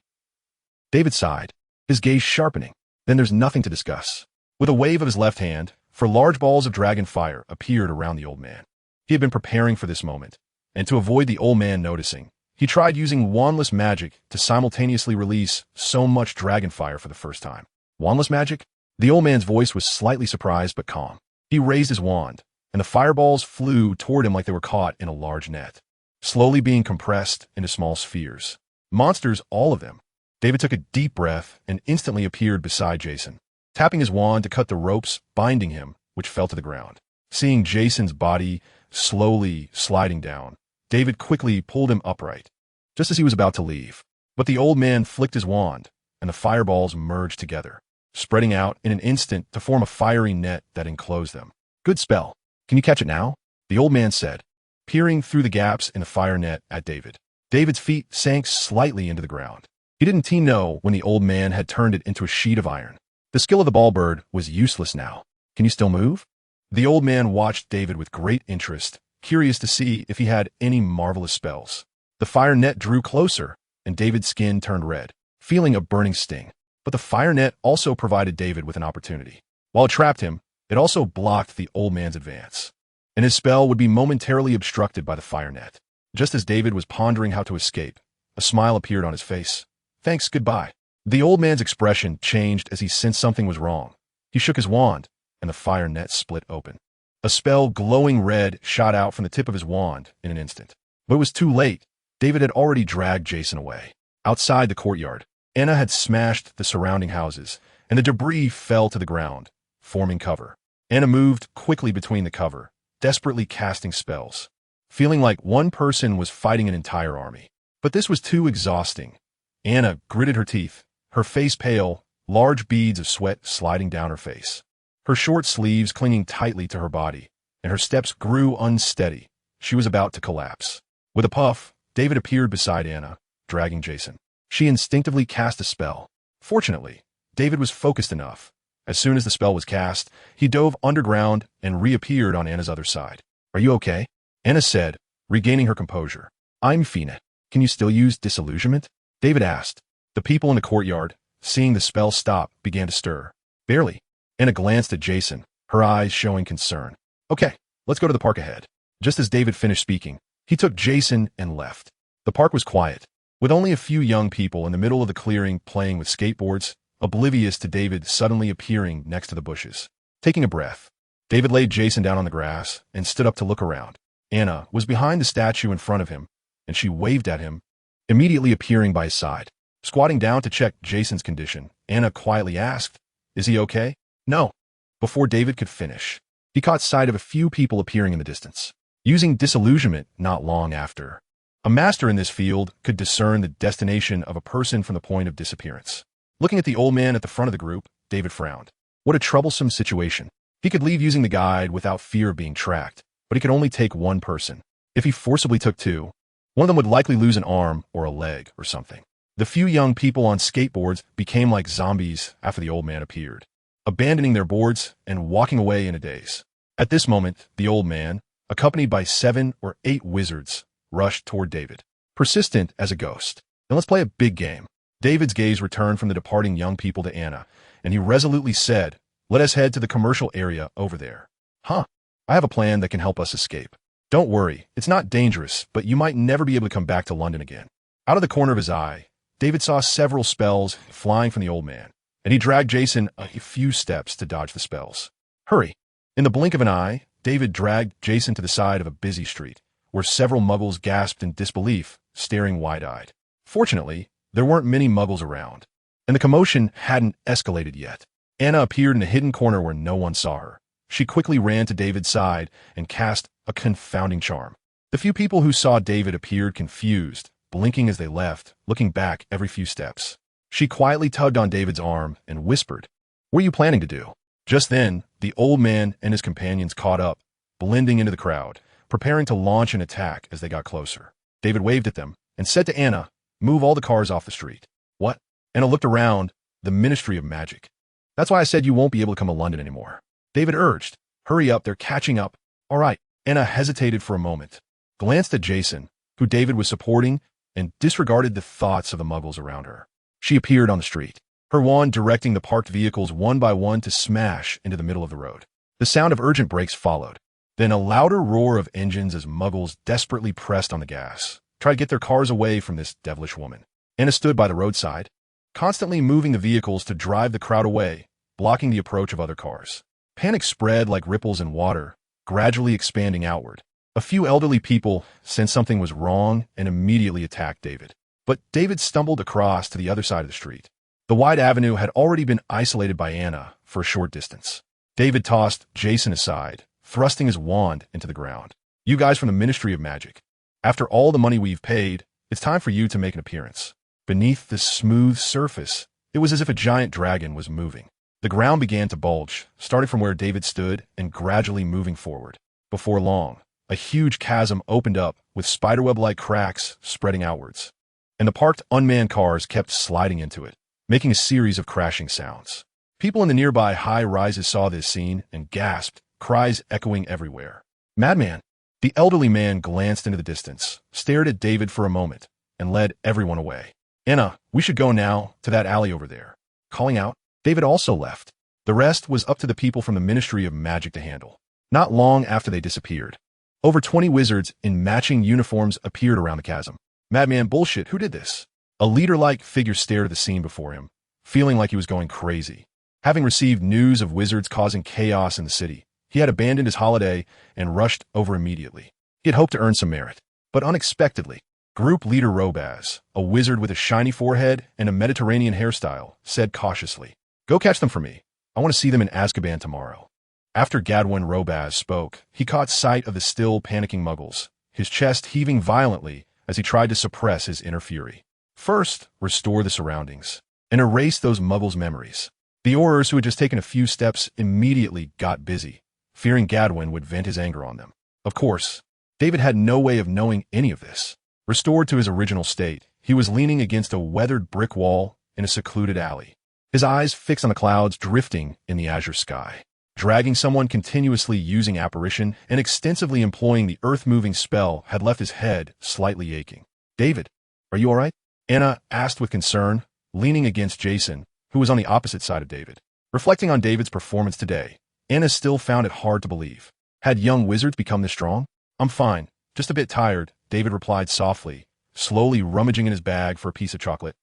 David sighed, his gaze sharpening. Then there's nothing to discuss. With a wave of his left hand, for large balls of dragon fire appeared around the old man. He had been preparing for this moment, and to avoid the old man noticing, he tried using wandless magic to simultaneously release so much dragon fire for the first time. Wandless magic? The old man's voice was slightly surprised but calm. He raised his wand, and the fireballs flew toward him like they were caught in a large net, slowly being compressed into small spheres. Monsters, all of them. David took a deep breath and instantly appeared beside Jason, tapping his wand to cut the ropes binding him, which fell to the ground. Seeing Jason's body slowly sliding down, David quickly pulled him upright, just as he was about to leave. But the old man flicked his wand, and the fireballs merged together, spreading out in an instant to form a fiery net that enclosed them. Good spell. Can you catch it now? The old man said, peering through the gaps in the fire net at David. David's feet sank slightly into the ground. He didn't know when the old man had turned it into a sheet of iron. The skill of the ball bird was useless now. Can you still move? The old man watched David with great interest, curious to see if he had any marvelous spells. The fire net drew closer, and David's skin turned red, feeling a burning sting. But the fire net also provided David with an opportunity. While it trapped him, it also blocked the old man's advance, and his spell would be momentarily obstructed by the fire net. Just as David was pondering how to escape, A smile appeared on his face. Thanks, goodbye. The old man's expression changed as he sensed something was wrong. He shook his wand, and the fire net split open. A spell glowing red shot out from the tip of his wand in an instant. But it was too late. David had already dragged Jason away. Outside the courtyard, Anna had smashed the surrounding houses, and the debris fell to the ground, forming cover. Anna moved quickly between the cover, desperately casting spells, feeling like one person was fighting an entire army. But this was too exhausting. Anna gritted her teeth, her face pale, large beads of sweat sliding down her face. Her short sleeves clinging tightly to her body, and her steps grew unsteady. She was about to collapse. With a puff, David appeared beside Anna, dragging Jason. She instinctively cast a spell. Fortunately, David was focused enough. As soon as the spell was cast, he dove underground and reappeared on Anna's other side. Are you okay? Anna said, regaining her composure. I'm Fina. Can you still use disillusionment? David asked. The people in the courtyard, seeing the spell stop, began to stir. Barely. Anna glanced at Jason, her eyes showing concern. Okay, let's go to the park ahead. Just as David finished speaking, he took Jason and left. The park was quiet, with only a few young people in the middle of the clearing playing with skateboards, oblivious to David suddenly appearing next to the bushes. Taking a breath, David laid Jason down on the grass and stood up to look around. Anna was behind the statue in front of him, and she waved at him, immediately appearing by his side. Squatting down to check Jason's condition, Anna quietly asked, "Is he okay?" "No." Before David could finish, he caught sight of a few people appearing in the distance. Using disillusionment not long after, a master in this field could discern the destination of a person from the point of disappearance. Looking at the old man at the front of the group, David frowned. What a troublesome situation. He could leave using the guide without fear of being tracked, but he could only take one person. If he forcibly took two, one of them would likely lose an arm or a leg or something. The few young people on skateboards became like zombies after the old man appeared, abandoning their boards and walking away in a daze. At this moment, the old man, accompanied by 7 or 8 wizards, rushed toward David, persistent as a ghost. Now let's play a big game. David's gaze returned from the departing young people to Anna, and he resolutely said, "Let us head to the commercial area over there." "Huh. I have a plan that can help us escape. Don't worry, it's not dangerous, but you might never be able to come back to London again." Out of the corner of his eye, David saw several spells flying from the old man, and he dragged Jason a few steps to dodge the spells. "Hurry." In the blink of an eye, David dragged Jason to the side of a busy street, where several muggles gasped in disbelief, staring wide-eyed. Fortunately, there weren't many muggles around, and the commotion hadn't escalated yet. Anna appeared in a hidden corner where no one saw her. She quickly ran to David's side and cast a confounding charm. The few people who saw David appeared confused, blinking as they left, looking back every few steps. She quietly tugged on David's arm and whispered, "What are you planning to do?" Just then, the old man and his companions caught up, blending into the crowd, preparing to launch an attack as they got closer. David waved at them and said to Anna, "Move all the cars off the street." "What?" Anna looked around. The Ministry of Magic. "That's why I said you won't be able to come to London anymore." David urged, "Hurry up, they're catching up." "All right." Anna hesitated for a moment, glanced at Jason, who David was supporting, and disregarded the thoughts of the muggles around her. She appeared on the street, her wand directing the parked vehicles one by one to smash into the middle of the road. The sound of urgent brakes followed, then a louder roar of engines as muggles desperately pressed on the gas, tried to get their cars away from this devilish woman. Anna stood by the roadside, constantly moving the vehicles to drive the crowd away, blocking the approach of other cars. Panic spread like ripples in water, gradually expanding outward. A few elderly people sensed something was wrong and immediately attacked David. But David stumbled across to the other side of the street. The wide avenue had already been isolated by Anna for a short distance. David tossed Jason aside, thrusting his wand into the ground. "You guys from the Ministry of Magic. After all the money we've paid, it's time for you to make an appearance." Beneath the smooth surface, it was as if a giant dragon was moving. The ground began to bulge, starting from where David stood and gradually moving forward. Before long, a huge chasm opened up with spiderweb-like cracks spreading outwards, and the parked unmanned cars kept sliding into it, making a series of crashing sounds. People in the nearby high-rises saw this scene and gasped, cries echoing everywhere. "Madman!" The elderly man glanced into the distance, stared at David for a moment, and led everyone away. "Anna, we should go now to that alley over there." Calling out, David also left. The rest was up to the people from the Ministry of Magic to handle. Not long after they disappeared, over 20 wizards in matching uniforms appeared around the chasm. Madman, bullshit, who did this? A leader-like figure stared at the scene before him, feeling like he was going crazy. Having received news of wizards causing chaos in the city, he had abandoned his holiday and rushed over immediately. He had hoped to earn some merit, but unexpectedly, Group Leader Robaz, a wizard with a shiny forehead and a Mediterranean hairstyle, said cautiously, "Go catch them for me. I want to see them in Azkaban tomorrow." After Gadwin Robaz spoke, he caught sight of the still panicking muggles, his chest heaving violently as he tried to suppress his inner fury. First, restore the surroundings and erase those muggles' memories. The Aurors, who had just taken a few steps, immediately got busy, fearing Gadwin would vent his anger on them. Of course, David had no way of knowing any of this. Restored to his original state, he was leaning against a weathered brick wall in a secluded alley, his eyes fixed on the clouds drifting in the azure sky. Dragging someone continuously using apparition and extensively employing the earth-moving spell had left his head slightly aching. "David, are you all right?" Anna asked with concern, leaning against Jason, who was on the opposite side of David. Reflecting on David's performance today, Anna still found it hard to believe. Had young wizards become this strong? "I'm fine, just a bit tired," David replied softly, slowly rummaging in his bag for a piece of chocolate.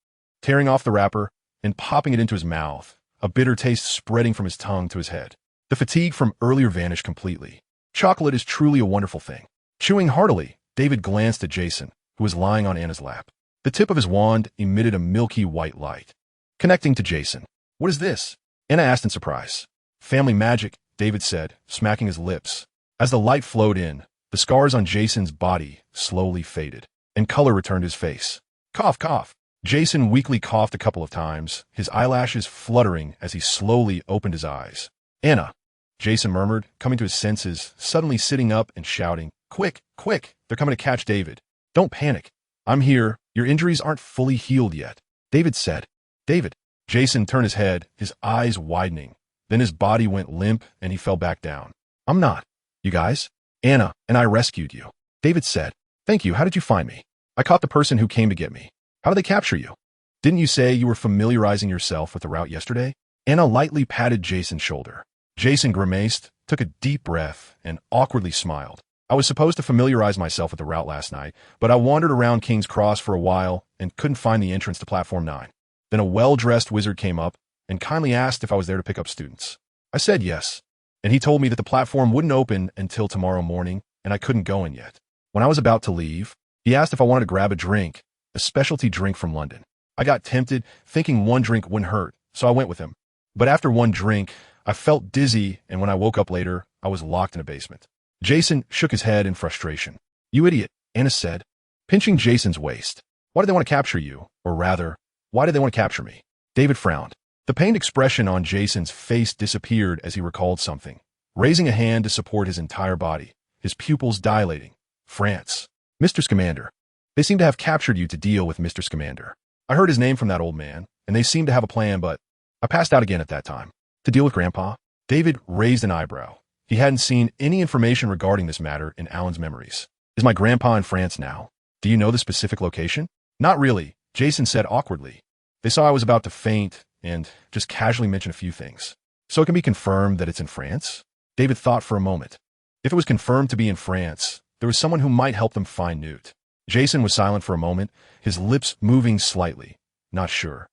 Tearing off the wrapper and popping it into his mouth, a bitter taste spreading from his tongue to his head. The fatigue from earlier vanished completely. Chocolate is truly a wonderful thing. Chewing heartily, David glanced at Jason, who was lying on Anna's lap. The tip of his wand emitted a milky white light. Connecting to Jason. "What is this?" Anna asked in surprise. "Family magic," David said, smacking his lips. As the light flowed in, the scars on Jason's body slowly faded, and color returned to his face. "Cough, cough." Jason weakly coughed a couple of times, his eyelashes fluttering as he slowly opened his eyes. "Anna," Jason murmured, coming to his senses, suddenly sitting up and shouting, "Quick, quick, they're coming to catch David. Don't panic. I'm here. Your injuries aren't fully healed yet," David said. "David." Jason turned his head, his eyes widening. Then his body went limp and he fell back down. "I'm not. You guys? Anna and I rescued you," David said. "Thank you. How did you find me?" "I caught the person who came to get me." "How did they capture you?" "Didn't you say you were familiarizing yourself with the route yesterday?" Anna lightly patted Jason's shoulder. Jason grimaced, took a deep breath, and awkwardly smiled. "I was supposed to familiarize myself with the route last night, but I wandered around King's Cross for a while and couldn't find the entrance to Platform 9. Then a well-dressed wizard came up and kindly asked if I was there to pick up students. I said yes, and he told me that the platform wouldn't open until tomorrow morning, and I couldn't go in yet. When I was about to leave, he asked if I wanted to grab a drink, a specialty drink from London. I got tempted, thinking one drink wouldn't hurt, so I went with him. But after one drink, I felt dizzy, and when I woke up later, I was locked in a basement." Jason shook his head in frustration. "You idiot," Anna said, pinching Jason's waist. "Why did they want to capture you? Or rather, why did they want to capture me?" David frowned. The pained expression on Jason's face disappeared as he recalled something, raising a hand to support his entire body, his pupils dilating. "France. Mr. Scamander. They seem to have captured you to deal with Mr. Scamander. I heard his name from that old man, and they seem to have a plan, but I passed out again at that time." "To deal with Grandpa?" David raised an eyebrow. He hadn't seen any information regarding this matter in Alan's memories. "Is my grandpa in France now? Do you know the specific location?" "Not really," Jason said awkwardly. "They saw I was about to faint and just casually mentioned a few things. So it can be confirmed that it's in France?" David thought for a moment. If it was confirmed to be in France, there was someone who might help them find Newt. Jason was silent for a moment, his lips moving slightly. "Not sure.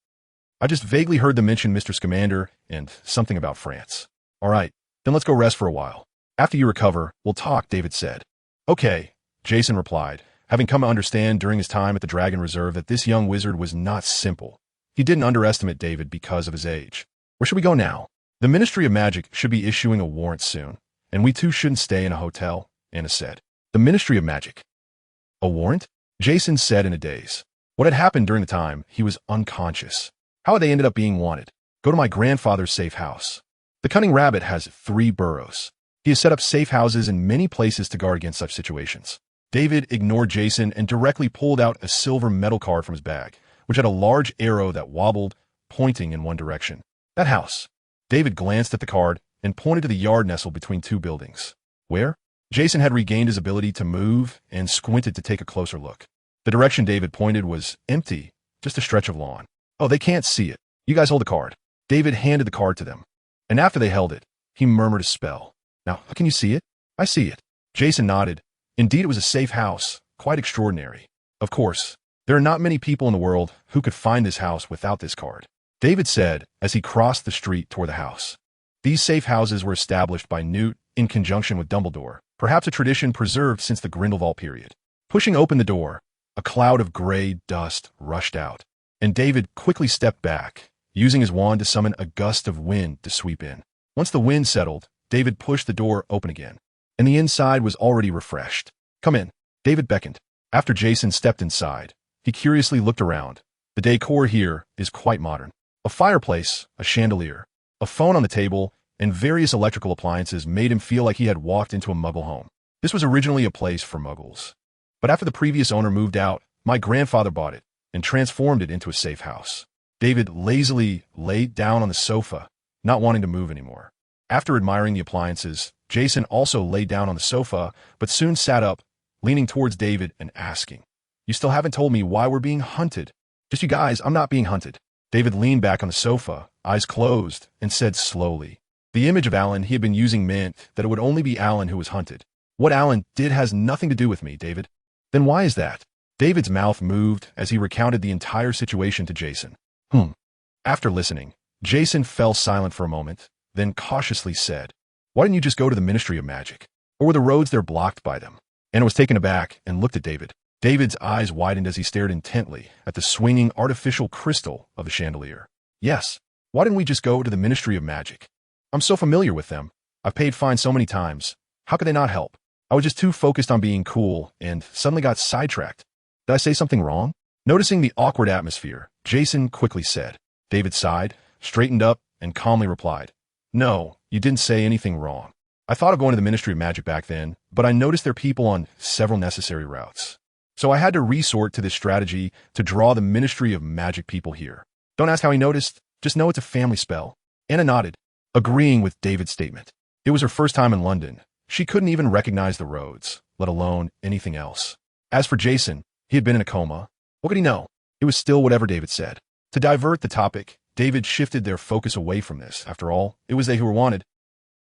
I just vaguely heard them mention Mr. Scamander and something about France." "All right, then let's go rest for a while. After you recover, we'll talk," David said. "Okay," Jason replied, having come to understand during his time at the Dragon Reserve that this young wizard was not simple. He didn't underestimate David because of his age. "Where should we go now?" "The Ministry of Magic should be issuing a warrant soon, and we too shouldn't stay in a hotel," Anna said. "The Ministry of Magic? A warrant?" Jason said in a daze. What had happened during the time he was unconscious? How had they ended up being wanted? "Go to my grandfather's safe house. The cunning rabbit has 3 burrows. He has set up safe houses in many places to guard against such situations." David ignored Jason and directly pulled out a silver metal card from his bag, which had a large arrow that wobbled, pointing in one direction. "That house." David glanced at the card and pointed to the yard nestled between 2 buildings. "Where?" Jason had regained his ability to move and squinted to take a closer look. The direction David pointed was empty, just a stretch of lawn. "Oh, they can't see it. You guys hold the card." David handed the card to them, and after they held it, he murmured a spell. "Now, can you see it?" "I see it." Jason nodded. Indeed, it was a safe house, quite extraordinary. Of course, There are not many people in the world who could find this house without this card, David said as he crossed the street toward the house. These safe houses were established by Newt in conjunction with Dumbledore, perhaps a tradition preserved since the Grindelwald period. Pushing open the door, a cloud of gray dust rushed out, and David quickly stepped back, using his wand to summon a gust of wind to sweep in. Once the wind settled, David pushed the door open again, and the inside was already refreshed. "Come in," David beckoned. After Jason stepped inside, he curiously looked around. The decor here is quite modern. A fireplace, a chandelier, a phone on the table, and various electrical appliances made him feel like he had walked into a Muggle home. This was originally a place for Muggles. But after the previous owner moved out, my grandfather bought it and transformed it into a safe house. David lazily laid down on the sofa, not wanting to move anymore. After admiring the appliances, Jason also lay down on the sofa, but soon sat up, leaning towards David and asking, "You still haven't told me why we're being hunted." "Just you guys, I'm not being hunted." David leaned back on the sofa, eyes closed, and said slowly. The image of Alan he had been using meant that it would only be Alan who was hunted. "What Alan did has nothing to do with me, David." "Then why is that?" David's mouth moved as he recounted the entire situation to Jason. After listening, Jason fell silent for a moment, then cautiously said, "Why didn't you just go to the Ministry of Magic? Or were the roads there blocked by them?" Anna was taken aback and looked at David. David's eyes widened as he stared intently at the swinging artificial crystal of the chandelier. "Yes. Why didn't we just go to the Ministry of Magic? I'm so familiar with them. I've paid fines so many times. How could they not help? I was just too focused on being cool and suddenly got sidetracked. Did I say something wrong?" Noticing the awkward atmosphere, Jason quickly said. David sighed, straightened up, and calmly replied, "No, you didn't say anything wrong. I thought of going to the Ministry of Magic back then, but I noticed there are people on several necessary routes. So I had to resort to this strategy to draw the Ministry of Magic people here. Don't ask how he noticed, just know it's a family spell." Anna nodded, agreeing with David's statement. It was her first time in London. She couldn't even recognize the roads, let alone anything else. As for Jason, he had been in a coma. What could he know? It was still whatever David said. To divert the topic, David shifted their focus away from this. After all, it was they who were wanted.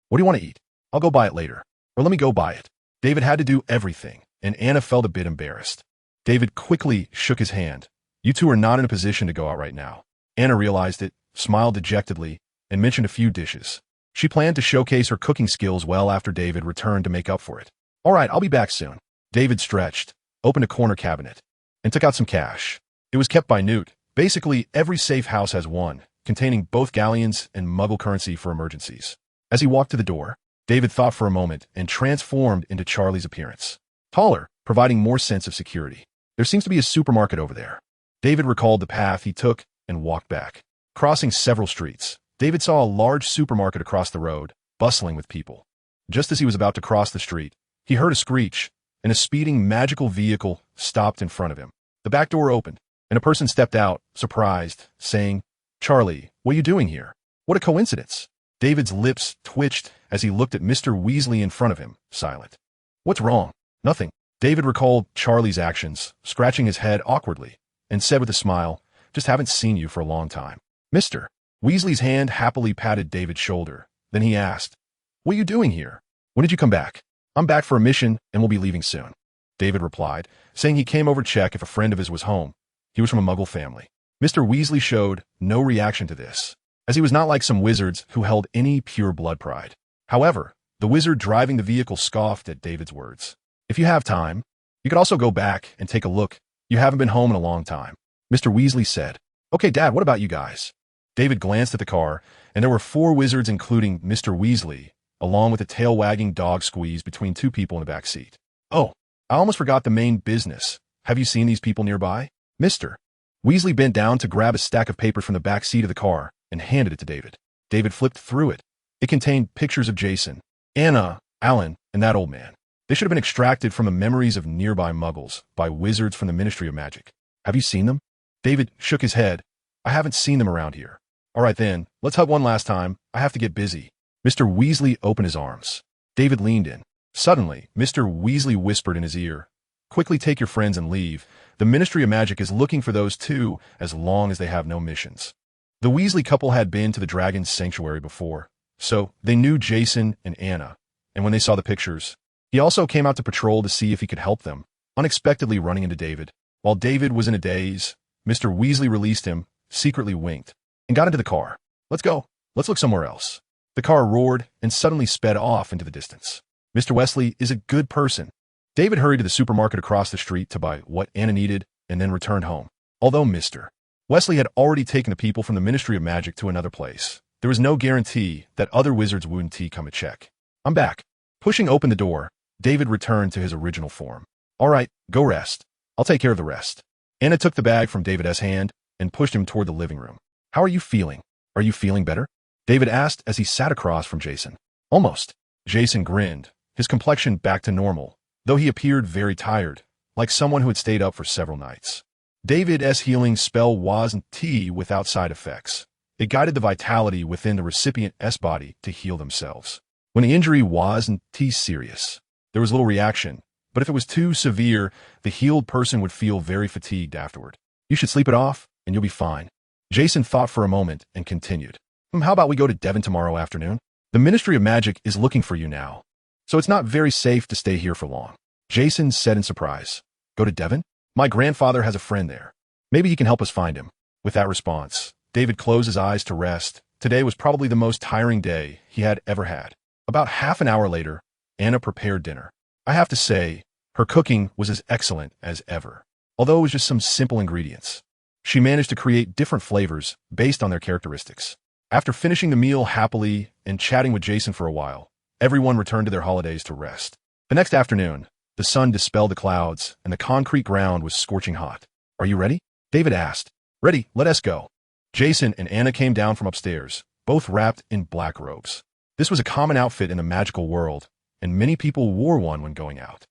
"What do you want to eat? I'll go buy it later. Or let me go buy it." David had to do everything, and Anna felt a bit embarrassed. David quickly shook his hand. "You two are not in a position to go out right now." Anna realized it, smiled dejectedly, and mentioned a few dishes. She planned to showcase her cooking skills well after David returned to make up for it. "All right, I'll be back soon." David stretched, opened a corner cabinet, and took out some cash. It was kept by Newt. Basically, every safe house has one, containing both galleons and Muggle currency for emergencies. As he walked to the door, David thought for a moment and transformed into Charlie's appearance. Taller, providing more sense of security. There seems to be a supermarket over there. David recalled the path he took and walked back. Crossing several streets, David saw a large supermarket across the road, bustling with people. Just as he was about to cross the street, he heard a screech, and a speeding magical vehicle stopped in front of him. The back door opened, and a person stepped out, surprised, saying, "Charlie, what are you doing here? What a coincidence." David's lips twitched as he looked at Mr. Weasley in front of him, silent. "What's wrong?" "Nothing." David recalled Charlie's actions, scratching his head awkwardly, and said with a smile, "Just haven't seen you for a long time." "Mr." Weasley's hand happily patted David's shoulder. Then he asked, "What are you doing here? When did you come back?" "I'm back for a mission, and we'll be leaving soon," David replied, saying he came over to check if a friend of his was home. He was from a Muggle family. Mr. Weasley showed no reaction to this, as he was not like some wizards who held any pure blood pride. However, the wizard driving the vehicle scoffed at David's words. "If you have time, you could also go back and take a look. You haven't been home in a long time," Mr. Weasley said. "Okay, Dad, what about you guys?" David glanced at the car, and there were 4 wizards including Mr. Weasley, along with a tail-wagging dog squeeze between 2 people in the back seat. "Oh, I almost forgot the main business. Have you seen these people nearby?" Mr. Weasley bent down to grab a stack of papers from the back seat of the car and handed it to David. David flipped through it. It contained pictures of Jason, Anna, Alan, and that old man. They should have been extracted from the memories of nearby Muggles by wizards from the Ministry of Magic. "Have you seen them?" David shook his head. "I haven't seen them around here." "All right then, let's hug one last time. I have to get busy." Mr. Weasley opened his arms. David leaned in. Suddenly, Mr. Weasley whispered in his ear, "Quickly take your friends and leave. The Ministry of Magic is looking for those too, as long as they have no missions." The Weasley couple had been to the Dragon's Sanctuary before, so they knew Jason and Anna, and when they saw the pictures, he also came out to patrol to see if he could help them, unexpectedly running into David. While David was in a daze, Mr. Weasley released him, secretly winked, and got into the car. Let's go. Let's look somewhere else. The car roared and suddenly sped off into the distance. Mr. Weasley is a good person. David hurried to the supermarket across the street to buy what Anna needed and then returned home. Although Mr. Weasley had already taken the people from the Ministry of Magic to another place, there was no guarantee that other wizards wouldn't come and check. I'm back. Pushing open the door, David returned to his original form. All right, go rest. I'll take care of the rest. Anna took the bag from David's hand and pushed him toward the living room. How are you feeling? Are you feeling better? David asked as he sat across from Jason. Almost. Jason grinned, his complexion back to normal, though he appeared very tired, like someone who had stayed up for several nights. David's healing spell wasn't without side effects. It guided the vitality within the recipient's body to heal themselves. When the injury wasn't serious, there was little reaction, but if it was too severe, the healed person would feel very fatigued afterward. You should sleep it off, and you'll be fine. Jason thought for a moment and continued. How about we go to Devon tomorrow afternoon? The Ministry of Magic is looking for you now, so it's not very safe to stay here for long. Jason said in surprise. Go to Devon? My grandfather has a friend there. Maybe he can help us find him. With that response, David closed his eyes to rest. Today was probably the most tiring day he had ever had. About half an hour later, Anna prepared dinner. I have to say, her cooking was as excellent as ever, although it was just some simple ingredients. She managed to create different flavors based on their characteristics. After finishing the meal happily and chatting with Jason for a while, everyone returned to their holidays to rest. The next afternoon, the sun dispelled the clouds and the concrete ground was scorching hot. Are you ready? David asked. Ready, let us go. Jason and Anna came down from upstairs, both wrapped in black robes. This was a common outfit in the magical world, and many people wore one when going out.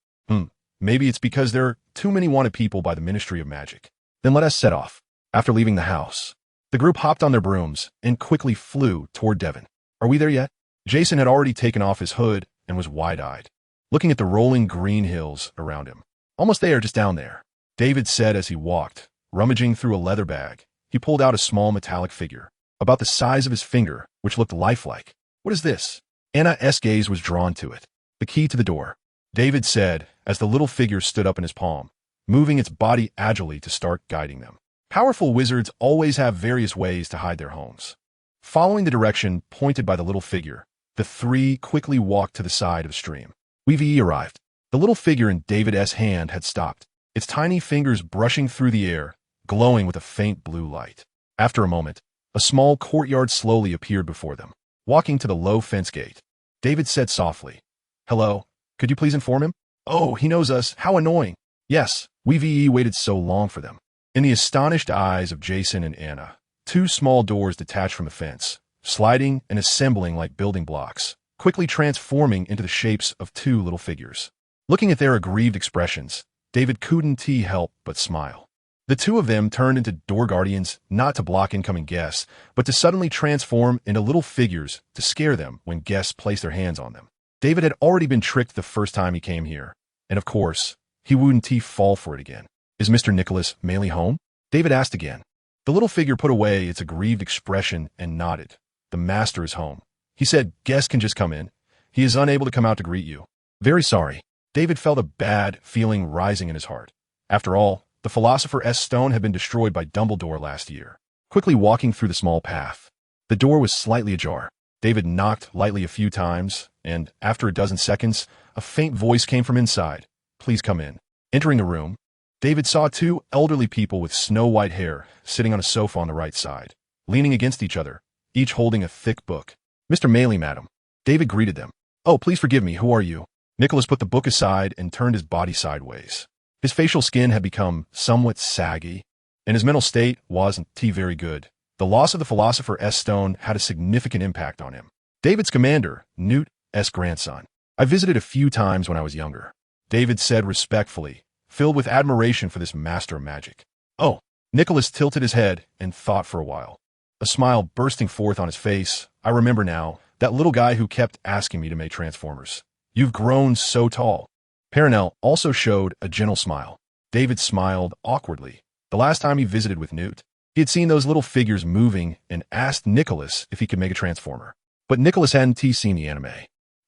Maybe it's because there are too many wanted people by the Ministry of Magic. Then let us set off. After leaving the house, the group hopped on their brooms and quickly flew toward Devon. Are we there yet? Jason had already taken off his hood and was wide-eyed, looking at the rolling green hills around him. Almost there, just down there, David said as he walked, rummaging through a leather bag. He pulled out a small metallic figure, about the size of his finger, which looked lifelike. What is this? Anna's gaze was drawn to it. The key to the door, David said as the little figure stood up in his palm, moving its body agilely to start guiding them. Powerful wizards always have various ways to hide their homes. Following the direction pointed by the little figure, the three quickly walked to the side of the stream. We've arrived. The little figure in David's hand had stopped, its tiny fingers brushing through the air, glowing with a faint blue light. After a moment, a small courtyard slowly appeared before them. Walking to the low fence gate, David said softly, Hello, could you please inform him? Oh, he knows us. How annoying. Yes, we've waited so long for them. In the astonished eyes of Jason and Anna, two small doors detached from the fence, sliding and assembling like building blocks, quickly transforming into the shapes of two little figures. Looking at their aggrieved expressions, David couldn't help but smile. The two of them turned into door guardians, not to block incoming guests, but to suddenly transform into little figures to scare them when guests placed their hands on them. David had already been tricked the first time he came here, and of course, he wouldn't fall for it again. Is Mr. Nicholas Maley home? David asked again. The little figure put away its aggrieved expression and nodded. The master is home. He said guests can just come in. He is unable to come out to greet you. Very sorry. David felt a bad feeling rising in his heart. After all, the Philosopher's Stone had been destroyed by Dumbledore last year. Quickly walking through the small path, the door was slightly ajar. David knocked lightly a few times, and after a dozen seconds, a faint voice came from inside. Please come in. Entering the room, David saw two elderly people with snow-white hair sitting on a sofa on the right side, leaning against each other, each holding a thick book. Mr. Maley, madam. David greeted them. Oh, please forgive me. Who are you? Nicholas put the book aside and turned his body sideways. His facial skin had become somewhat saggy, and his mental state wasn't very good. The loss of the Philosopher's Stone had a significant impact on him. David's commander, Newt's grandson. I visited a few times when I was younger, David said respectfully, filled with admiration for this master of magic. Oh, Nicholas tilted his head and thought for a while. A smile bursting forth on his face. I remember now, that little guy who kept asking me to make transformers. You've grown so tall. Perenelle also showed a gentle smile. David smiled awkwardly. The last time he visited with Newt, he had seen those little figures moving and asked Nicholas if he could make a transformer. But Nicholas hadn't seen the anime,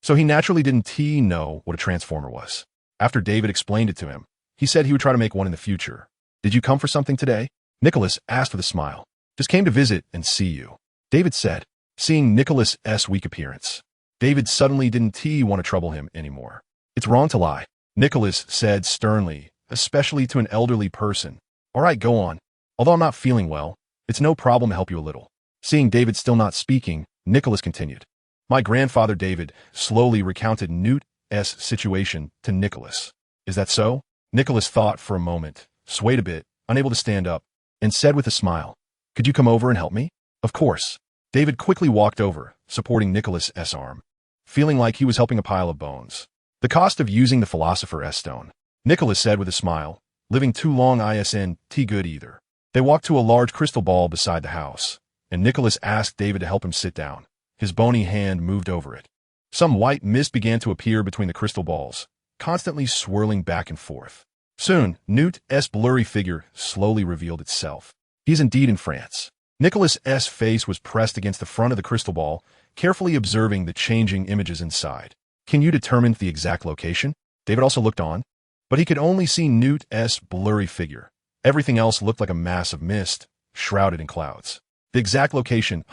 so he naturally didn't know what a transformer was. After David explained it to him, he said he would try to make one in the future. Did you come for something today? Nicholas asked with a smile. Just came to visit and see you, David said, seeing Nicholas's weak appearance. David suddenly didn't want to trouble him anymore. It's wrong to lie, Nicholas said sternly, especially to an elderly person. All right, go on. Although I'm not feeling well, it's no problem to help you a little. Seeing David still not speaking, Nicholas continued. My grandfather David slowly recounted Newt's situation to Nicholas. Is that so? Nicholas thought for a moment, swayed a bit, unable to stand up, and said with a smile, Could you come over and help me? Of course. David quickly walked over, supporting Nicholas's arm, feeling like he was helping a pile of bones. The cost of using the Philosopher's Stone, Nicholas said with a smile, living too long isn't good either. They walked to a large crystal ball beside the house, and Nicholas asked David to help him sit down. His bony hand moved over it. Some white mist began to appear between the crystal balls, constantly swirling back and forth. Soon, Newt's blurry figure slowly revealed itself. He's indeed in France. Nicholas's face was pressed against the front of the crystal ball, carefully observing the changing images inside. Can you determine the exact location? David also looked on, but he could only see Newt's blurry figure. Everything else looked like a mass of mist, shrouded in clouds. The exact location,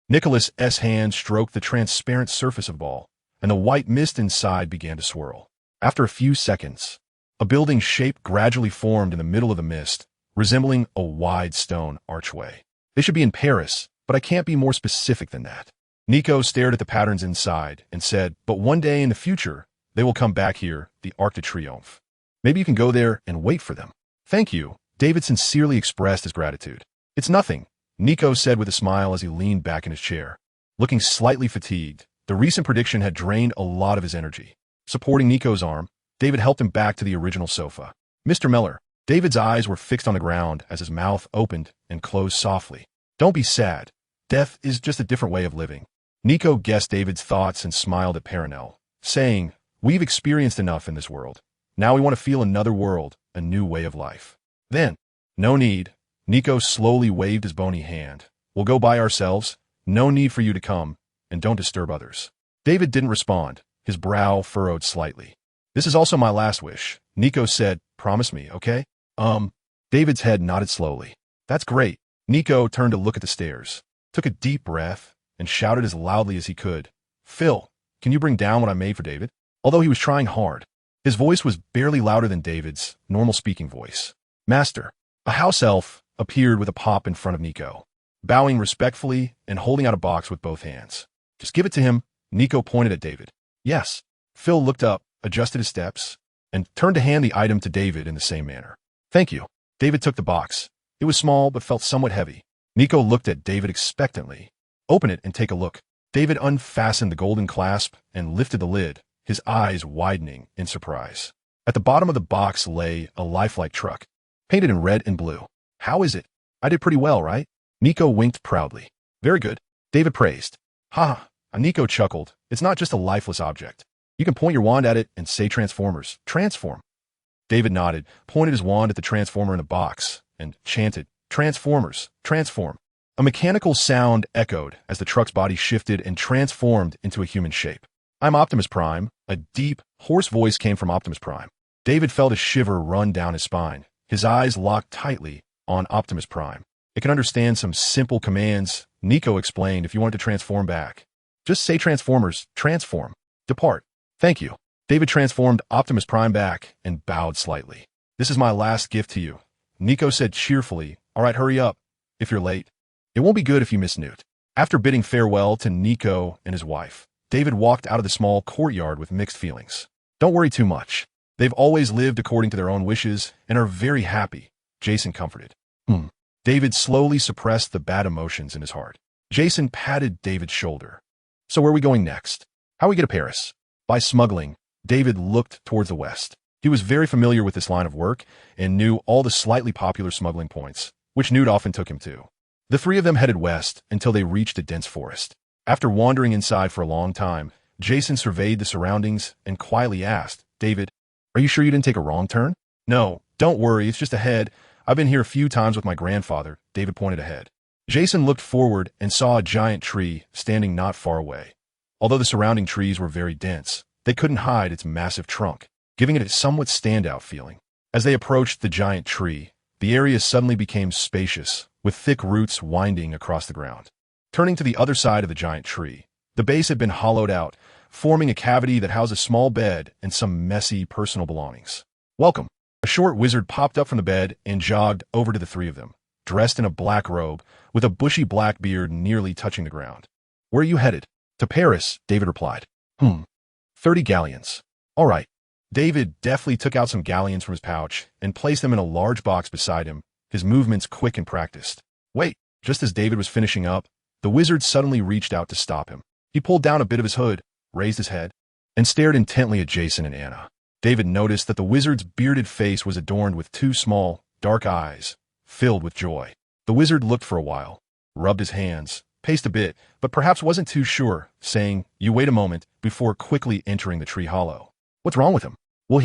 Nicholas's hand stroked the transparent surface of the ball, and the white mist inside began to swirl. After a few seconds, a building shape gradually formed in the middle of the mist, resembling a wide stone archway. They should be in Paris, but I can't be more specific than that. Nico stared at the patterns inside and said, but one day in the future, they will come back here, the Arc de Triomphe. Maybe you can go there and wait for them. Thank you, David sincerely expressed his gratitude. It's nothing, Nico said with a smile as he leaned back in his chair. Looking slightly fatigued, the recent prediction had drained a lot of his energy. Supporting Nico's arm, David helped him back to the original sofa. Mr. Miller, David's eyes were fixed on the ground as his mouth opened and closed softly. Don't be sad. Death is just a different way of living. Nico guessed David's thoughts and smiled at Perenelle, saying, We've experienced enough in this world. Now we want to feel another world, a new way of life. Then, no need. Nico slowly waved his bony hand. We'll go by ourselves. No need for you to come, and don't disturb others. David didn't respond, his brow furrowed slightly. This is also my last wish, Nico said. Promise me, okay? David's head nodded slowly. That's great. Nico turned to look at the stairs, took a deep breath, and shouted as loudly as he could. Phil, can you bring down what I made for David? Although he was trying hard, his voice was barely louder than David's normal speaking voice. Master, a house elf appeared with a pop in front of Nico, bowing respectfully and holding out a box with both hands. Just give it to him, Nico pointed at David. Yes. Phil looked up, adjusted his steps, and turned to hand the item to David in the same manner. Thank you. David took the box. It was small but felt somewhat heavy. Nico looked at David expectantly. Open it and take a look. David unfastened the golden clasp and lifted the lid, his eyes widening in surprise. At the bottom of the box lay a lifelike truck, painted in red and blue. How is it? I did pretty well, right? Nico winked proudly. Very good, David praised. Ha! Nico chuckled. It's not just a lifeless object. You can point your wand at it and say Transformers. Transform. David nodded, pointed his wand at the transformer in the box, and chanted, Transformers, transform. A mechanical sound echoed as the truck's body shifted and transformed into a human shape. I'm Optimus Prime. A deep, hoarse voice came from Optimus Prime. David felt a shiver run down his spine, his eyes locked tightly on Optimus Prime. It can understand some simple commands, Nico explained if you wanted to transform back. Just say Transformers, transform. Depart. Thank you. David transformed Optimus Prime back and bowed slightly. This is my last gift to you, Nico said cheerfully. All right, hurry up. If you're late, it won't be good if you miss Newt. After bidding farewell to Nico and his wife, David walked out of the small courtyard with mixed feelings. Don't worry too much. They've always lived according to their own wishes and are very happy, Jason comforted. David slowly suppressed the bad emotions in his heart. Jason patted David's shoulder. So where are we going next? How we get to Paris? By smuggling, David looked towards the west. He was very familiar with this line of work and knew all the slightly popular smuggling points, which Newt often took him to. The three of them headed west until they reached a dense forest. After wandering inside for a long time, Jason surveyed the surroundings and quietly asked, David, are you sure you didn't take a wrong turn? No, don't worry, it's just ahead. I've been here a few times with my grandfather, David pointed ahead. Jason looked forward and saw a giant tree standing not far away. Although the surrounding trees were very dense, they couldn't hide its massive trunk, giving it a somewhat standout feeling. As they approached the giant tree, The area suddenly became spacious, with thick roots winding across the ground. Turning to the other side of the giant tree, the base had been hollowed out, forming a cavity that housed a small bed and some messy personal belongings. "Welcome." A short wizard popped up from the bed and jogged over to the three of them, dressed in a black robe, with a bushy black beard nearly touching the ground. "Where are you headed?" "To Paris," David replied. 30 galleons. All right." David deftly took out some galleons from his pouch and placed them in a large box beside him, his movements quick and practiced. "Wait." Just as David was finishing up, the wizard suddenly reached out to stop him. He pulled down a bit of his hood, raised his head, and stared intently at Jason and Anna. David noticed that the wizard's bearded face was adorned with two small, dark eyes, filled with joy. The wizard looked for a while, rubbed his hands, paced a bit, but perhaps wasn't too sure, saying, "You wait a moment," before quickly entering the tree hollow. "What's wrong with him?" "Well,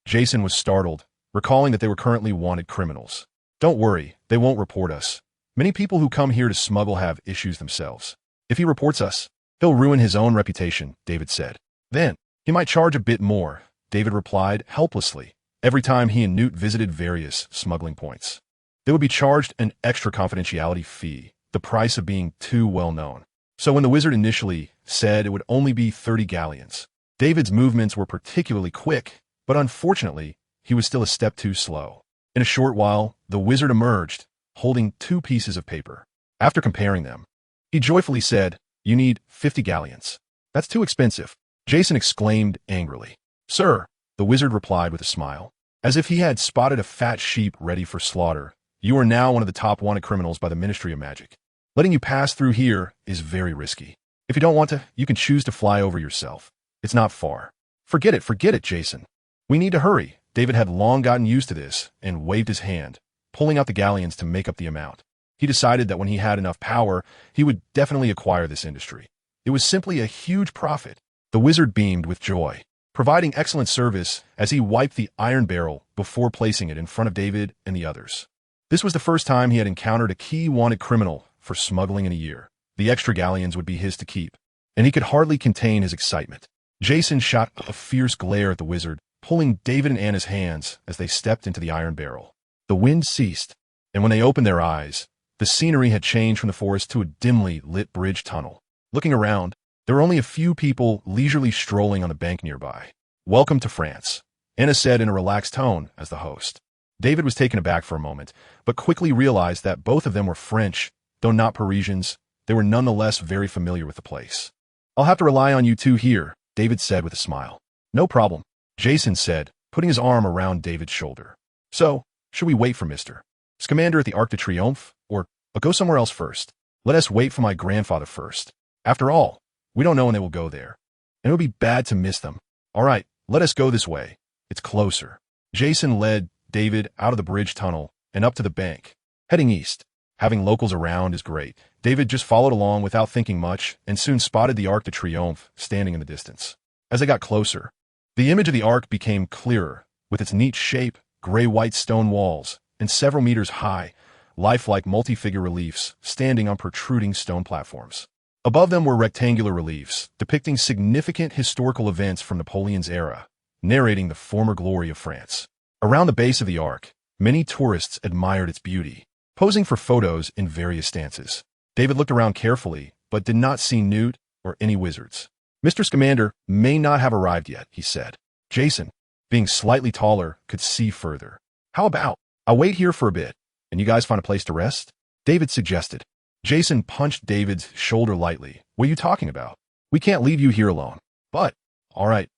Jason was startled, recalling that they were currently wanted criminals. "Don't worry, they won't report us. Many people who come here to smuggle have issues themselves. If he reports us, he'll ruin his own reputation," David said. "Then, he might charge a bit more," David replied helplessly. Every time he and Newt visited various smuggling points, they would be charged an extra confidentiality fee, the price of being too well known. So when the wizard initially said it would only be 30 galleons, David's movements were particularly quick, but unfortunately, he was still a step too slow. In a short while, the wizard emerged, holding 2 pieces of paper. After comparing them, he joyfully said, "You need 50 galleons. That's too expensive," Jason exclaimed angrily. "Sir," the wizard replied with a smile, as if he had spotted a fat sheep ready for slaughter, "you are now one of the top wanted criminals by the Ministry of Magic. Letting you pass through here is very risky. If you don't want to, you can choose to fly over yourself. It's not far." Forget it, Jason. "We need to hurry." David had long gotten used to this and waved his hand, pulling out the galleons to make up the amount. He decided that when he had enough power, he would definitely acquire this industry. It was simply a huge profit. The wizard beamed with joy, providing excellent service as he wiped the iron barrel before placing it in front of David and the others. This was the first time he had encountered a key wanted criminal for smuggling in a year. The extra galleons would be his to keep, and he could hardly contain his excitement. Jason shot a fierce glare at the wizard, pulling David and Anna's hands as they stepped into the iron barrel. The wind ceased, and when they opened their eyes, the scenery had changed from the forest to a dimly lit bridge tunnel. Looking around, there were only a few people leisurely strolling on the bank nearby. "Welcome to France," Anna said in a relaxed tone as the host. David was taken aback for a moment, but quickly realized that both of them were French, though not Parisians. They were nonetheless very familiar with the place. "I'll have to rely on you two here," David said with a smile. "No problem," Jason said, putting his arm around David's shoulder. "So, should we wait for Mr. Scamander at the Arc de Triomphe, or I'll go somewhere else first? Let us wait for my grandfather first. After all, we don't know when they will go there, and it would be bad to miss them. All right, let us go this way. It's closer." Jason led David out of the bridge tunnel and up to the bank, heading east. Having locals around is great. David just followed along without thinking much and soon spotted the Arc de Triomphe standing in the distance. As they got closer, the image of the Arc became clearer, with its neat shape, gray-white stone walls, and several meters high, lifelike multi-figure reliefs standing on protruding stone platforms. Above them were rectangular reliefs depicting significant historical events from Napoleon's era, narrating the former glory of France. Around the base of the Arc, many tourists admired its beauty, posing for photos in various stances. David looked around carefully, but did not see Newt or any wizards. "Mr. Scamander may not have arrived yet," he said. Jason, being slightly taller, could see further. "How about I'll wait here for a bit, and you guys find a place to rest?" David suggested. Jason punched David's shoulder lightly. "What are you talking about? We can't leave you here alone." "But, all right,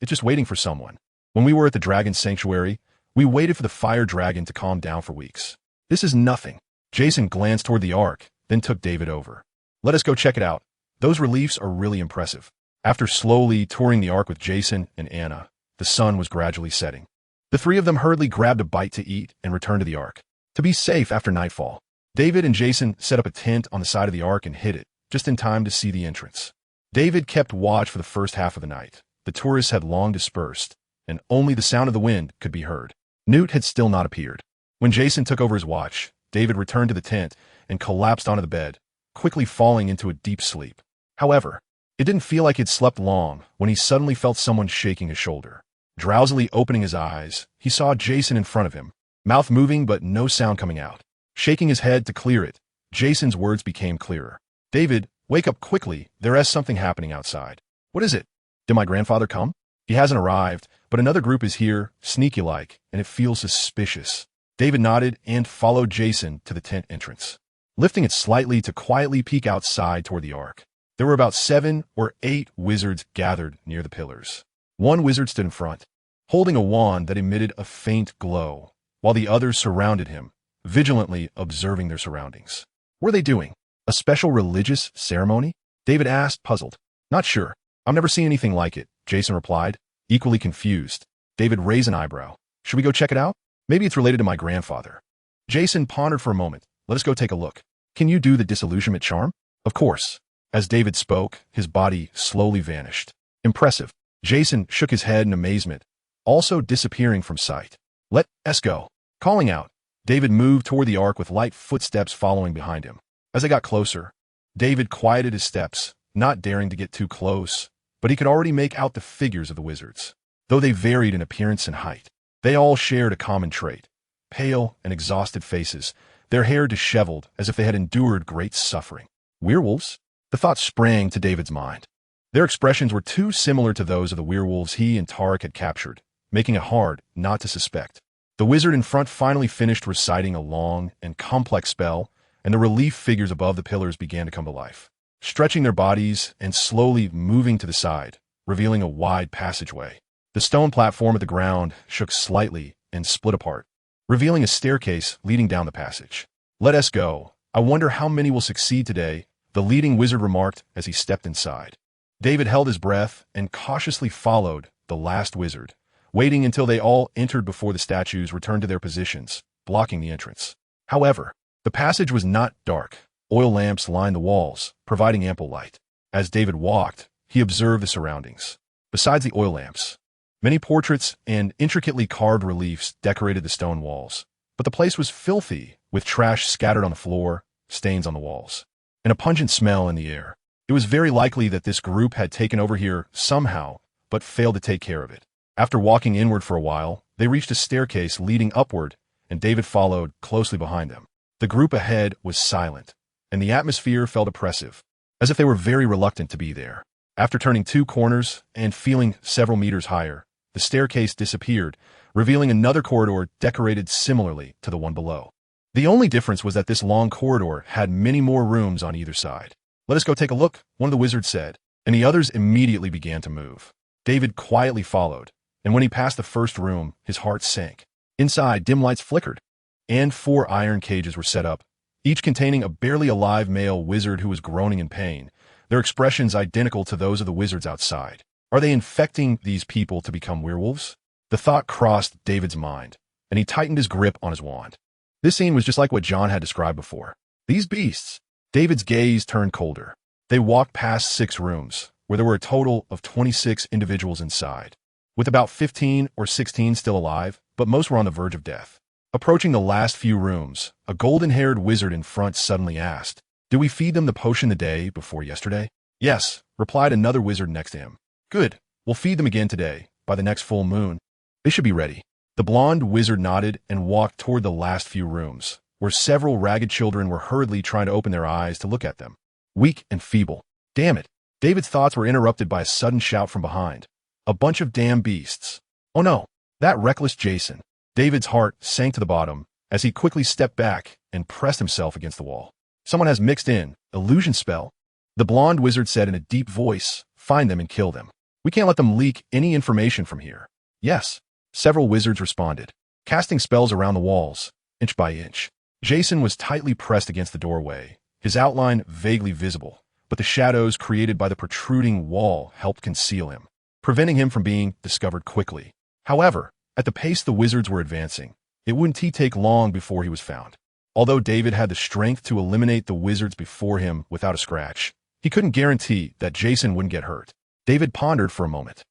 it's just waiting for someone. When we were at the Dragon Sanctuary, we waited for the fire dragon to calm down for weeks. This is nothing." Jason glanced toward the Arc, then took David over. "Let us go check it out. Those reliefs are really impressive." After slowly touring the Arc with Jason and Anna, the sun was gradually setting. The three of them hurriedly grabbed a bite to eat and returned to the Arc, to be safe after nightfall. David and Jason set up a tent on the side of the Arc and hid it, just in time to see the entrance. David kept watch for the first half of the night. The tourists had long dispersed, and only the sound of the wind could be heard. Newt had still not appeared. When Jason took over his watch, David returned to the tent and collapsed onto the bed, quickly falling into a deep sleep. However, it didn't feel like he'd slept long when he suddenly felt someone shaking his shoulder. Drowsily opening his eyes, he saw Jason in front of him, mouth moving but no sound coming out. Shaking his head to clear it, Jason's words became clearer. David, wake up quickly, there is something happening outside. What is it? Did my grandfather come? He hasn't arrived, but another group is here, sneaky-like, and it feels suspicious. David nodded and followed Jason to the tent entrance, lifting it slightly to quietly peek outside toward the ark. There were about 7 or 8 wizards gathered near the pillars. One wizard stood in front, holding a wand that emitted a faint glow, while the others surrounded him, vigilantly observing their surroundings. What were they doing? A special religious ceremony? David asked, puzzled. Not sure. I've never seen anything like it, Jason replied, equally confused. David raised an eyebrow. Should we go check it out? Maybe it's related to my grandfather. Jason pondered for a moment. Let us go take a look. Can you do the disillusionment charm? Of course. As David spoke, his body slowly vanished. Impressive. Jason shook his head in amazement, also disappearing from sight. Let us go. Calling out, David moved toward the ark with light footsteps following behind him. As they got closer, David quieted his steps, not daring to get too close, but he could already make out the figures of the wizards. Though they varied in appearance and height, they all shared a common trait: pale and exhausted faces, their hair disheveled as if they had endured great suffering. Werewolves? The thought sprang to David's mind. Their expressions were too similar to those of the werewolves he and Tarek had captured, making it hard not to suspect. The wizard in front finally finished reciting a long and complex spell, and the relief figures above the pillars began to come to life, stretching their bodies and slowly moving to the side, revealing a wide passageway. The stone platform at the ground shook slightly and split apart, revealing a staircase leading down the passage. Let us go. I wonder how many will succeed today, the leading wizard remarked as he stepped inside. David held his breath and cautiously followed the last wizard, waiting until they all entered before the statues returned to their positions, blocking the entrance. However, the passage was not dark. Oil lamps lined the walls, providing ample light. As David walked, he observed the surroundings. Besides the oil lamps, many portraits and intricately carved reliefs decorated the stone walls, but the place was filthy, with trash scattered on the floor, stains on the walls, and a pungent smell in the air. It was very likely that this group had taken over here somehow, but failed to take care of it. After walking inward for a while, they reached a staircase leading upward, and David followed closely behind them. The group ahead was silent, and the atmosphere felt oppressive, as if they were very reluctant to be there. After turning 2 corners and feeling several meters higher, the staircase disappeared, revealing another corridor decorated similarly to the one below. The only difference was that this long corridor had many more rooms on either side. Let us go take a look, one of the wizards said, and the others immediately began to move. David quietly followed, and when he passed the first room, his heart sank. Inside, dim lights flickered, and 4 iron cages were set up, each containing a barely alive male wizard who was groaning in pain, their expressions identical to those of the wizards outside. Are they infecting these people to become werewolves? The thought crossed David's mind, and he tightened his grip on his wand. This scene was just like what John had described before. These beasts. David's gaze turned colder. They walked past 6 rooms, where there were a total of 26 individuals inside, with about 15 or 16 still alive, but most were on the verge of death. Approaching the last few rooms, a golden-haired wizard in front suddenly asked, "Did we feed them the potion the day before yesterday?" "Yes," replied another wizard next to him. "Good. We'll feed them again today, by the next full moon. They should be ready." The blonde wizard nodded and walked toward the last few rooms, where several ragged children were hurriedly trying to open their eyes to look at them. Weak and feeble. Damn it. David's thoughts were interrupted by a sudden shout from behind. A bunch of damn beasts. Oh no, that reckless Jason. David's heart sank to the bottom as he quickly stepped back and pressed himself against the wall. Someone has mixed in. Illusion spell. The blonde wizard said in a deep voice, "Find them and kill them. We can't let them leak any information from here." "Yes." Several wizards responded, casting spells around the walls, inch by inch. Jason was tightly pressed against the doorway, his outline vaguely visible, but the shadows created by the protruding wall helped conceal him, preventing him from being discovered quickly. However, at the pace the wizards were advancing, it wouldn't take long before he was found. Although David had the strength to eliminate the wizards before him without a scratch, he couldn't guarantee that Jason wouldn't get hurt. David pondered for a moment,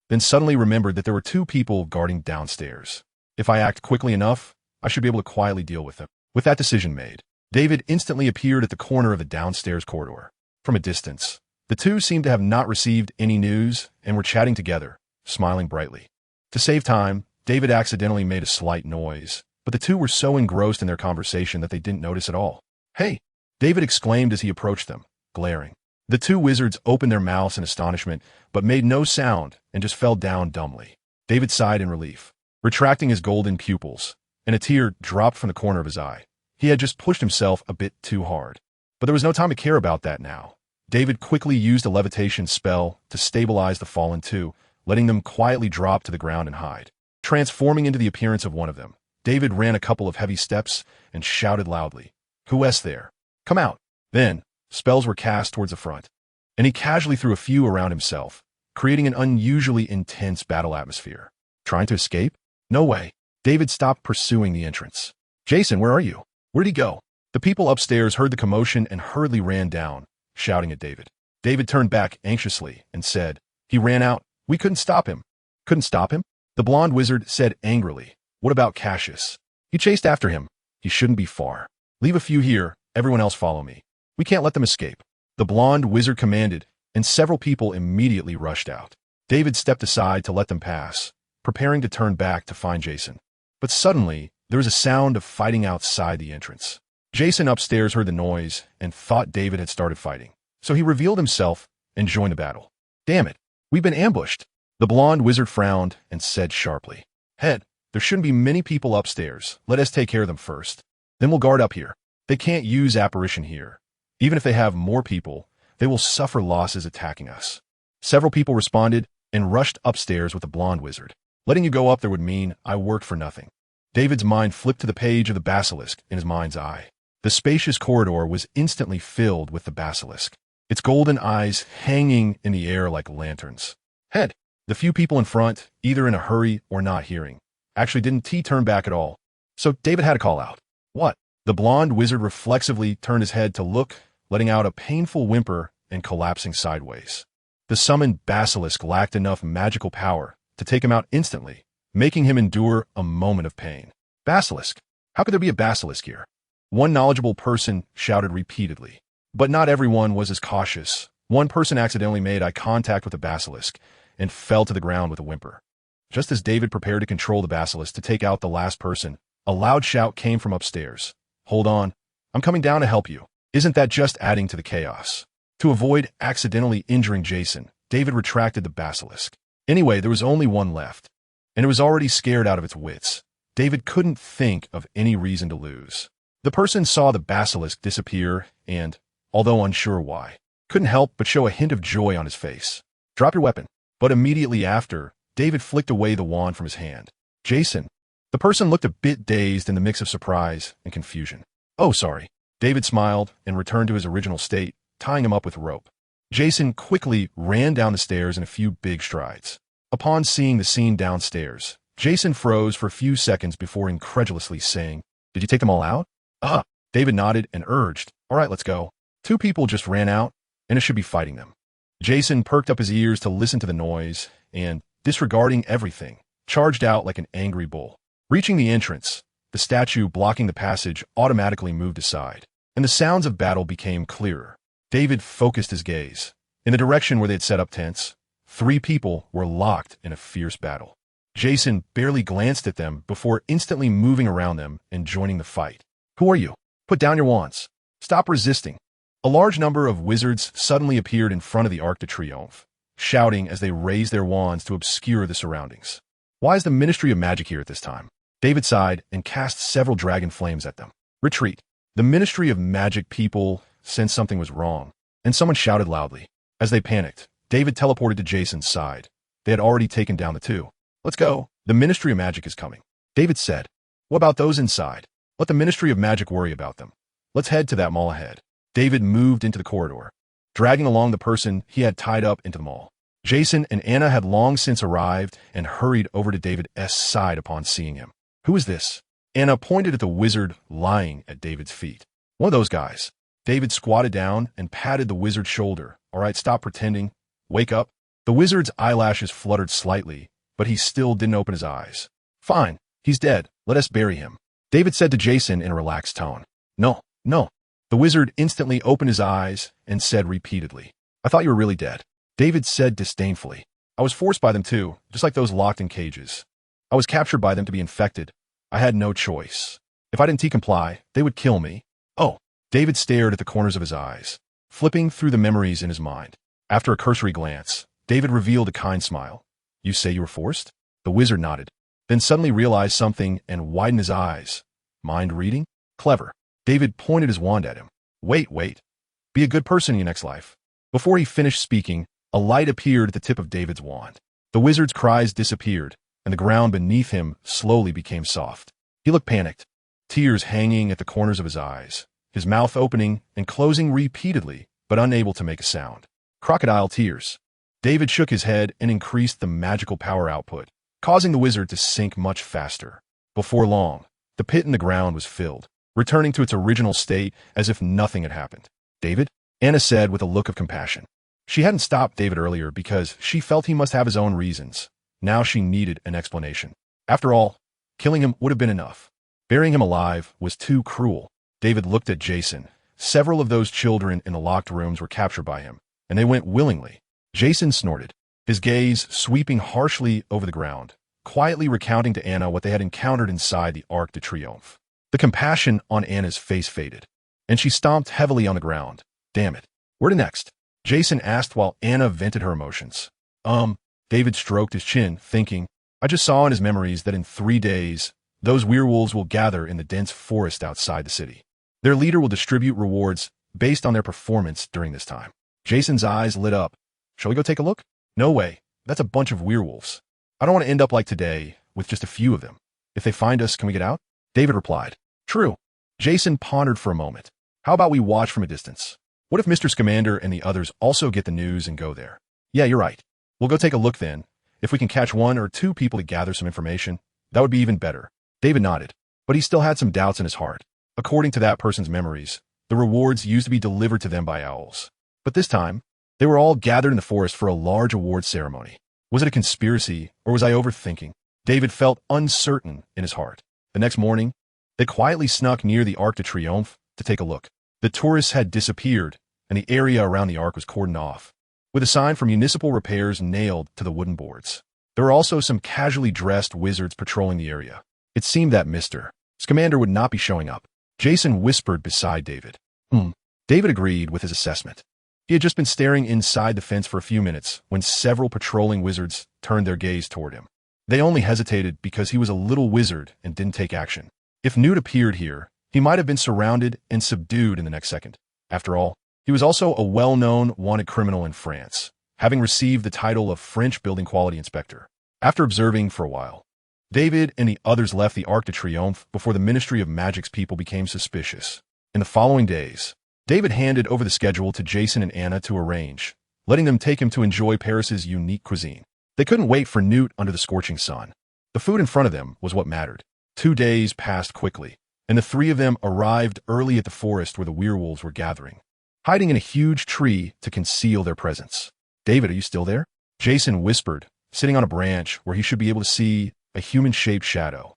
then suddenly remembered that there were 2 people guarding downstairs. If I act quickly enough, I should be able to quietly deal with them. With that decision made, David instantly appeared at the corner of the downstairs corridor. From a distance, the 2 seemed to have not received any news and were chatting together, smiling brightly. To save time, David accidentally made a slight noise, but the two were so engrossed in their conversation that they didn't notice at all. "Hey!" David exclaimed as he approached them, glaring. The two wizards opened their mouths in astonishment, but made no sound and just fell down dumbly. David sighed in relief, retracting his golden pupils, and a tear dropped from the corner of his eye. He had just pushed himself a bit too hard. But there was no time to care about that now. David quickly used a levitation spell to stabilize the fallen two, letting them quietly drop to the ground and hide. Transforming into the appearance of one of them, David ran a couple of heavy steps and shouted loudly, "Who's there? Come out!" Then, spells were cast towards the front, and he casually threw a few around himself, creating an unusually intense battle atmosphere. Trying to escape? No way. David stopped pursuing the entrance. "Jason, where are you? Where'd he go?" The people upstairs heard the commotion and hurriedly ran down, shouting at David. David turned back anxiously and said, "He ran out. We couldn't stop him." "Couldn't stop him?" The blonde wizard said angrily. "What about Cassius? He chased after him. He shouldn't be far. Leave a few here, everyone else follow me. We can't let them escape." The blonde wizard commanded, and several people immediately rushed out. David stepped aside to let them pass, preparing to turn back to find Jason. But suddenly, there was a sound of fighting outside the entrance. Jason upstairs heard the noise and thought David had started fighting, so he revealed himself and joined the battle. "Damn it, we've been ambushed." The blonde wizard frowned and said sharply, "Head, there shouldn't be many people upstairs. Let us take care of them first. Then we'll guard up here. They can't use apparition here. Even if they have more people, they will suffer losses attacking us." Several people responded and rushed upstairs with the blonde wizard. Letting you go up there would mean I worked for nothing. David's mind flipped to the page of the basilisk in his mind's eye. The spacious corridor was instantly filled with the basilisk, its golden eyes hanging in the air like lanterns. Head, the few people in front, either in a hurry or not hearing, actually didn't turn back at all. So David had to call out. "What?" The blonde wizard reflexively turned his head to look, letting out a painful whimper and collapsing sideways. The summoned basilisk lacked enough magical power to take him out instantly, making him endure a moment of pain. "Basilisk? How could there be a basilisk here?" One knowledgeable person shouted repeatedly. But not everyone was as cautious. One person accidentally made eye contact with the basilisk and fell to the ground with a whimper. Just as David prepared to control the basilisk to take out the last person, a loud shout came from upstairs. "Hold on. I'm coming down to help you." Isn't that just adding to the chaos? To avoid accidentally injuring Jason, David retracted the basilisk. Anyway, there was only one left, and it was already scared out of its wits. David couldn't think of any reason to lose. The person saw the basilisk disappear and, although unsure why, couldn't help but show a hint of joy on his face. "Drop your weapon." But immediately after, David flicked away the wand from his hand. "Jason." The person looked a bit dazed in the mix of surprise and confusion. "Oh, sorry." David smiled and returned to his original state, tying him up with rope. Jason quickly ran down the stairs in a few big strides. Upon seeing the scene downstairs, Jason froze for a few seconds before incredulously saying, "Did you take them all out?" "Ah." David nodded and urged, "All right, let's go. Two people just ran out, and it should be fighting them." Jason perked up his ears to listen to the noise and, disregarding everything, charged out like an angry bull. Reaching the entrance, the statue blocking the passage automatically moved aside, and the sounds of battle became clearer. David focused his gaze. In the direction where they had set up tents, 3 people were locked in a fierce battle. Jason barely glanced at them before instantly moving around them and joining the fight. "Who are you? Put down your wands. Stop resisting." A large number of wizards suddenly appeared in front of the Arc de Triomphe, shouting as they raised their wands to obscure the surroundings. "Why is the Ministry of Magic here at this time?" David sighed and cast several dragon flames at them. "Retreat." The Ministry of Magic people sensed something was wrong, and someone shouted loudly. As they panicked, David teleported to Jason's side. They had already taken down the two. "Let's go. The Ministry of Magic is coming." David said. "What about those inside? Let the Ministry of Magic worry about them. Let's head to that mall ahead." David moved into the corridor, dragging along the person he had tied up into the mall. Jason and Anna had long since arrived and hurried over to David's side upon seeing him. "Who is this?" Anna pointed at the wizard lying at David's feet. "One of those guys." David squatted down and patted the wizard's shoulder. "All right, stop pretending. Wake up." The wizard's eyelashes fluttered slightly, but he still didn't open his eyes. "Fine. He's dead. Let us bury him," David said to Jason in a relaxed tone. "No, no." The wizard instantly opened his eyes and said repeatedly, "I thought you were really dead." David said disdainfully, "I was forced by them too, just like those locked in cages. I was captured by them to be infected. I had no choice. If I didn't comply, they would kill me. Oh, David stared at the corners of his eyes, flipping through the memories in his mind. After a cursory glance, David revealed a kind smile. You say you were forced? The wizard nodded, then suddenly realized something and widened his eyes. Mind reading? Clever. David pointed his wand at him. Wait. Be a good person in your next life. Before he finished speaking, a light appeared at the tip of David's wand. The wizard's cries disappeared, and the ground beneath him slowly became soft. He looked panicked, tears hanging at the corners of his eyes, his mouth opening and closing repeatedly, but unable to make a sound. Crocodile tears. David shook his head and increased the magical power output, causing the wizard to sink much faster. Before long, the pit in the ground was filled, returning to its original state as if nothing had happened. David? Anna said with a look of compassion. She hadn't stopped David earlier because she felt he must have his own reasons. Now she needed an explanation. After all, killing him would have been enough. Burying him alive was too cruel. David looked at Jason. Several of those children in the locked rooms were captured by him, and they went willingly. Jason snorted, his gaze sweeping harshly over the ground, quietly recounting to Anna what they had encountered inside the Arc de Triomphe. The compassion on Anna's face faded, and she stomped heavily on the ground. Damn it. Where to next? Jason asked while Anna vented her emotions. David stroked his chin, thinking, I just saw in his memories that in 3 days, those werewolves will gather in the dense forest outside the city. Their leader will distribute rewards based on their performance during this time. Jason's eyes lit up. Shall we go take a look? No way. That's a bunch of werewolves. I don't want to end up like today, with just a few of them. If they find us, can we get out? David replied. True. Jason pondered for a moment. How about we watch from a distance? What if Mr. Scamander and the others also get the news and go there? Yeah, you're right. We'll go take a look then. If we can catch 1 or 2 people to gather some information, that would be even better. David nodded, but he still had some doubts in his heart. According to that person's memories, the rewards used to be delivered to them by owls. But this time, they were all gathered in the forest for a large award ceremony. Was it a conspiracy, or was I overthinking? David felt uncertain in his heart. The next morning, they quietly snuck near the Arc de Triomphe to take a look. The tourists had disappeared, and the area around the Arc was cordoned off, with a sign for municipal repairs nailed to the wooden boards. There were also some casually dressed wizards patrolling the area. It seemed that Mr. Scamander would not be showing up. Jason whispered beside David. David agreed with his assessment. He had just been staring inside the fence for a few minutes when several patrolling wizards turned their gaze toward him. They only hesitated because he was a little wizard and didn't take action. If Newt appeared here, he might have been surrounded and subdued in the next second. After all, he was also a well-known wanted criminal in France, having received the title of French Building Quality Inspector. After observing for a while, David and the others left the Arc de Triomphe before the Ministry of Magic's people became suspicious. In the following days, David handed over the schedule to Jason and Anna to arrange, letting them take him to enjoy Paris's unique cuisine. They couldn't wait for Newt under the scorching sun. The food in front of them was what mattered. 2 days passed quickly, and the 3 of them arrived early at the forest where the werewolves were gathering, hiding in a huge tree to conceal their presence. David, are you still there? Jason whispered, sitting on a branch where he should be able to see a human-shaped shadow.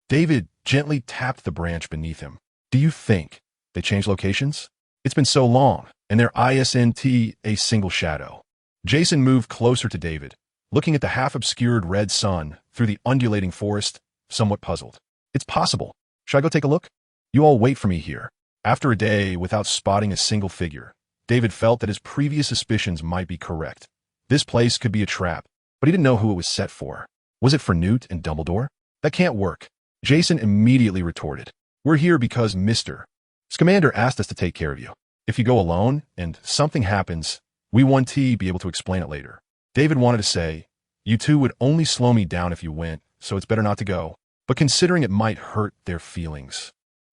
David gently tapped the branch beneath him. Do you think they changed locations? It's been so long, and they're ISNT a single shadow. Jason moved closer to David, looking at the half-obscured red sun through the undulating forest, somewhat puzzled. It's possible. Should I go take a look? You all wait for me here. After a day without spotting a single figure, David felt that his previous suspicions might be correct. This place could be a trap, but he didn't know who it was set for. Was it for Newt and Dumbledore? That can't work. Jason immediately retorted. We're here because Mr. Scamander asked us to take care of you. If you go alone and something happens, we want to be able to explain it later. David wanted to say, you two would only slow me down if you went, so it's better not to go. But considering it might hurt their feelings,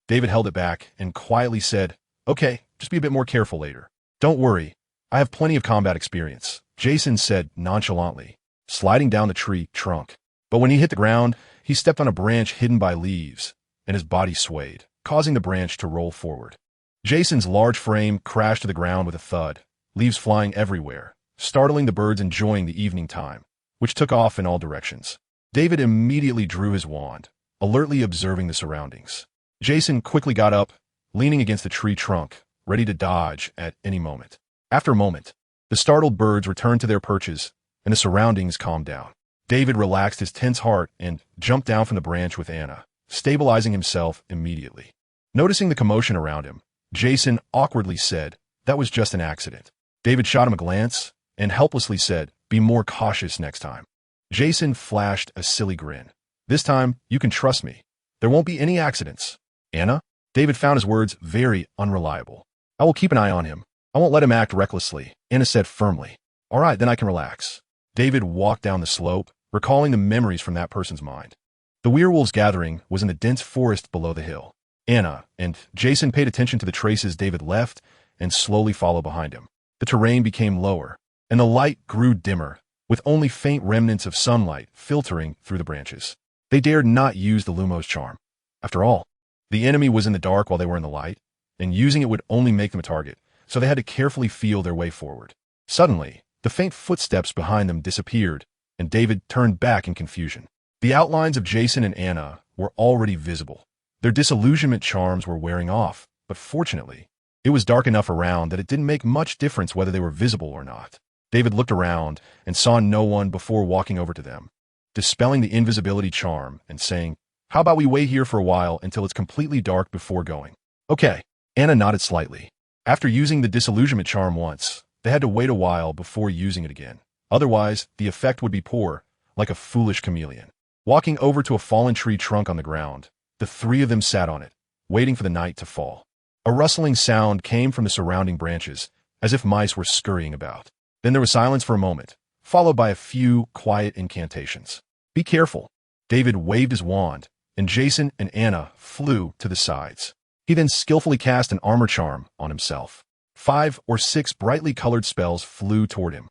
David held it back and quietly said, okay, just be a bit more careful later. Don't worry, I have plenty of combat experience, Jason said nonchalantly, sliding down the tree trunk. But when he hit the ground, he stepped on a branch hidden by leaves, and his body swayed, causing the branch to roll forward. Jason's large frame crashed to the ground with a thud, leaves flying everywhere, startling the birds enjoying the evening time, which took off in all directions. David immediately drew his wand, alertly observing the surroundings. Jason quickly got up, leaning against the tree trunk, ready to dodge at any moment. After a moment, the startled birds returned to their perches, and the surroundings calmed down. David relaxed his tense heart and jumped down from the branch with Anna, stabilizing himself immediately. Noticing the commotion around him, Jason awkwardly said, "That was just an accident." David shot him a glance and helplessly said, "Be more cautious next time." Jason flashed a silly grin. "This time, you can trust me. There won't be any accidents." "Anna?" David found his words very unreliable. "I will keep an eye on him. I won't let him act recklessly," Anna said firmly. "All right, then I can relax." David walked down the slope, recalling the memories from that person's mind. The werewolves' gathering was in the dense forest below the hill. Anna and Jason paid attention to the traces David left and slowly followed behind him. The terrain became lower, and the light grew dimmer, with only faint remnants of sunlight filtering through the branches. They dared not use the Lumos charm. After all, the enemy was in the dark while they were in the light, and using it would only make them a target, so they had to carefully feel their way forward. Suddenly, the faint footsteps behind them disappeared, and David turned back in confusion. The outlines of Jason and Anna were already visible. Their disillusionment charms were wearing off, but fortunately, it was dark enough around that it didn't make much difference whether they were visible or not. David looked around and saw no one before walking over to them, dispelling the invisibility charm and saying, "How about we wait here for a while until it's completely dark before going?" "Okay." Anna nodded slightly. After using the disillusionment charm once, they had to wait a while before using it again. Otherwise, the effect would be poor, like a foolish chameleon. Walking over to a fallen tree trunk on the ground, the three of them sat on it, waiting for the night to fall. A rustling sound came from the surrounding branches, as if mice were scurrying about. Then there was silence for a moment, followed by a few quiet incantations. "Be careful." David waved his wand, and Jason and Anna flew to the sides. He then skillfully cast an armor charm on himself. 5 or 6 brightly colored spells flew toward him.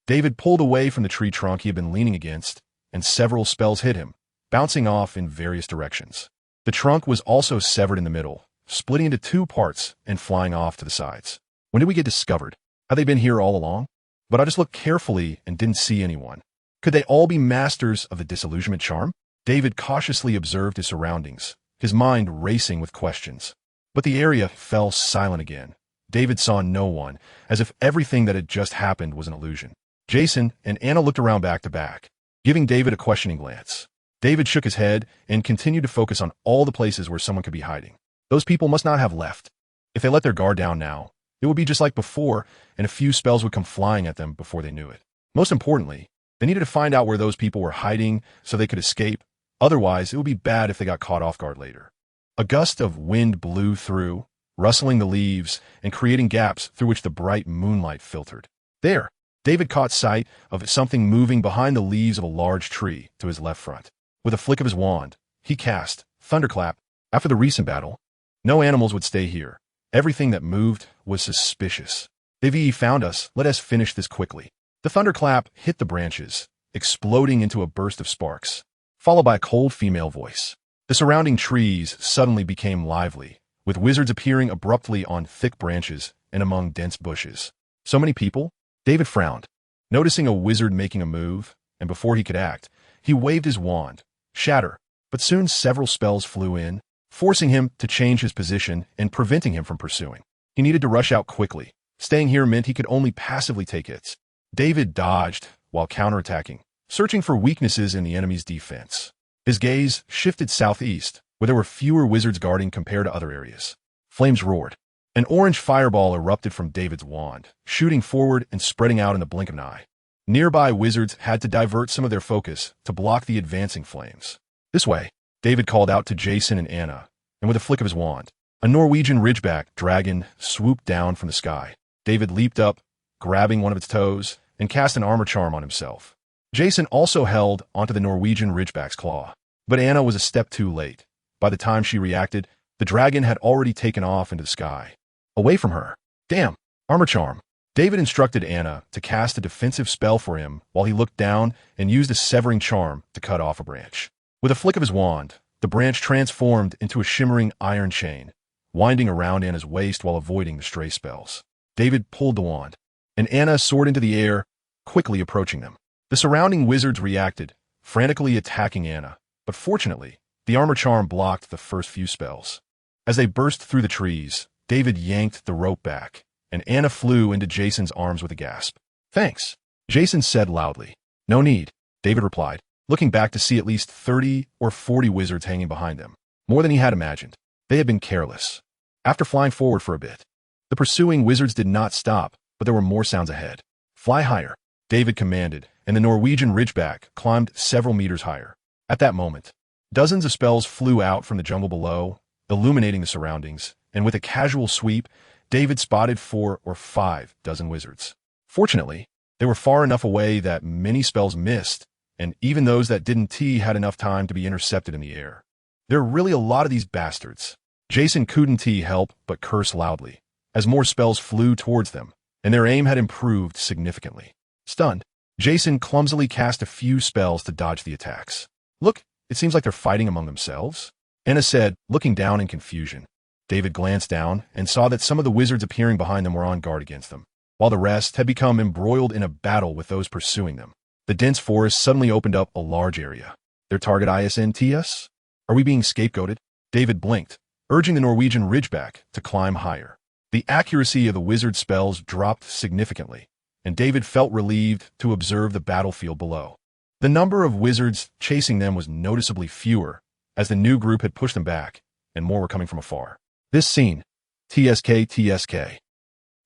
David pulled away from the tree trunk he had been leaning against, and several spells hit him, bouncing off in various directions. The trunk was also severed in the middle, splitting into 2 parts and flying off to the sides. When did we get discovered? Had they been here all along? But I just looked carefully and didn't see anyone. Could they all be masters of the disillusionment charm? David cautiously observed his surroundings, his mind racing with questions. But the area fell silent again. David saw no one, as if everything that had just happened was an illusion. Jason and Anna looked around back to back, giving David a questioning glance. David shook his head and continued to focus on all the places where someone could be hiding. Those people must not have left. If they let their guard down now, it would be just like before, and a few spells would come flying at them before they knew it. Most importantly, they needed to find out where those people were hiding so they could escape. Otherwise, it would be bad if they got caught off guard later. A gust of wind blew through, rustling the leaves and creating gaps through which the bright moonlight filtered. There, David caught sight of something moving behind the leaves of a large tree to his left front. With a flick of his wand, he cast Thunderclap. After the recent battle, no animals would stay here. Everything that moved was suspicious. "They've found us. Let us finish this quickly." The thunderclap hit the branches, exploding into a burst of sparks, followed by a cold female voice. The surrounding trees suddenly became lively, with wizards appearing abruptly on thick branches and among dense bushes. So many people? David frowned, noticing a wizard making a move, and before he could act, he waved his wand, Shatter, but soon several spells flew in, forcing him to change his position and preventing him from pursuing. He needed to rush out quickly. Staying here meant he could only passively take hits. David dodged while counterattacking, searching for weaknesses in the enemy's defense. His gaze shifted southeast, where there were fewer wizards guarding compared to other areas. Flames roared. An orange fireball erupted from David's wand, shooting forward and spreading out in the blink of an eye. Nearby wizards had to divert some of their focus to block the advancing flames. "This way," David called out to Jason and Anna, and with a flick of his wand, a Norwegian ridgeback dragon swooped down from the sky. David leaped up, grabbing one of its toes, and cast an armor charm on himself. Jason also held onto the Norwegian ridgeback's claw, but Anna was a step too late. By the time she reacted, the dragon had already taken off into the sky. Away from her. "Damn, armor charm." David instructed Anna to cast a defensive spell for him while he looked down and used a severing charm to cut off a branch. With a flick of his wand, the branch transformed into a shimmering iron chain, winding around Anna's waist while avoiding the stray spells. David pulled the wand, and Anna soared into the air, quickly approaching them. The surrounding wizards reacted, frantically attacking Anna, but fortunately, the armor charm blocked the first few spells. As they burst through the trees, David yanked the rope back, and Anna flew into Jason's arms with a gasp. "Thanks," Jason said loudly. "No need," David replied. looking back to see at least 30 or 40 wizards hanging behind them. More than he had imagined. They had been careless. After flying forward for a bit, the pursuing wizards did not stop, but there were more sounds ahead. Fly higher, David commanded, and the Norwegian Ridgeback climbed several meters higher. At that moment, dozens of spells flew out from the jungle below, illuminating the surroundings, and with a casual sweep, David spotted 4 or 5 dozen wizards. Fortunately, they were far enough away that many spells missed, and even those that didn't had enough time to be intercepted in the air. There are really a lot of these bastards. Jason couldn't help but curse loudly, as more spells flew towards them, and their aim had improved significantly. Stunned, Jason clumsily cast a few spells to dodge the attacks. Look, it seems like they're fighting among themselves, Anna said, looking down in confusion. David glanced down and saw that some of the wizards appearing behind them were on guard against them, while the rest had become embroiled in a battle with those pursuing them. The dense forest suddenly opened up a large area. Their target ISNTS? Are we being scapegoated? David blinked, urging the Norwegian Ridgeback to climb higher. The accuracy of the wizard's spells dropped significantly, and David felt relieved to observe the battlefield below. The number of wizards chasing them was noticeably fewer, as the new group had pushed them back, and more were coming from afar. This scene, TSK.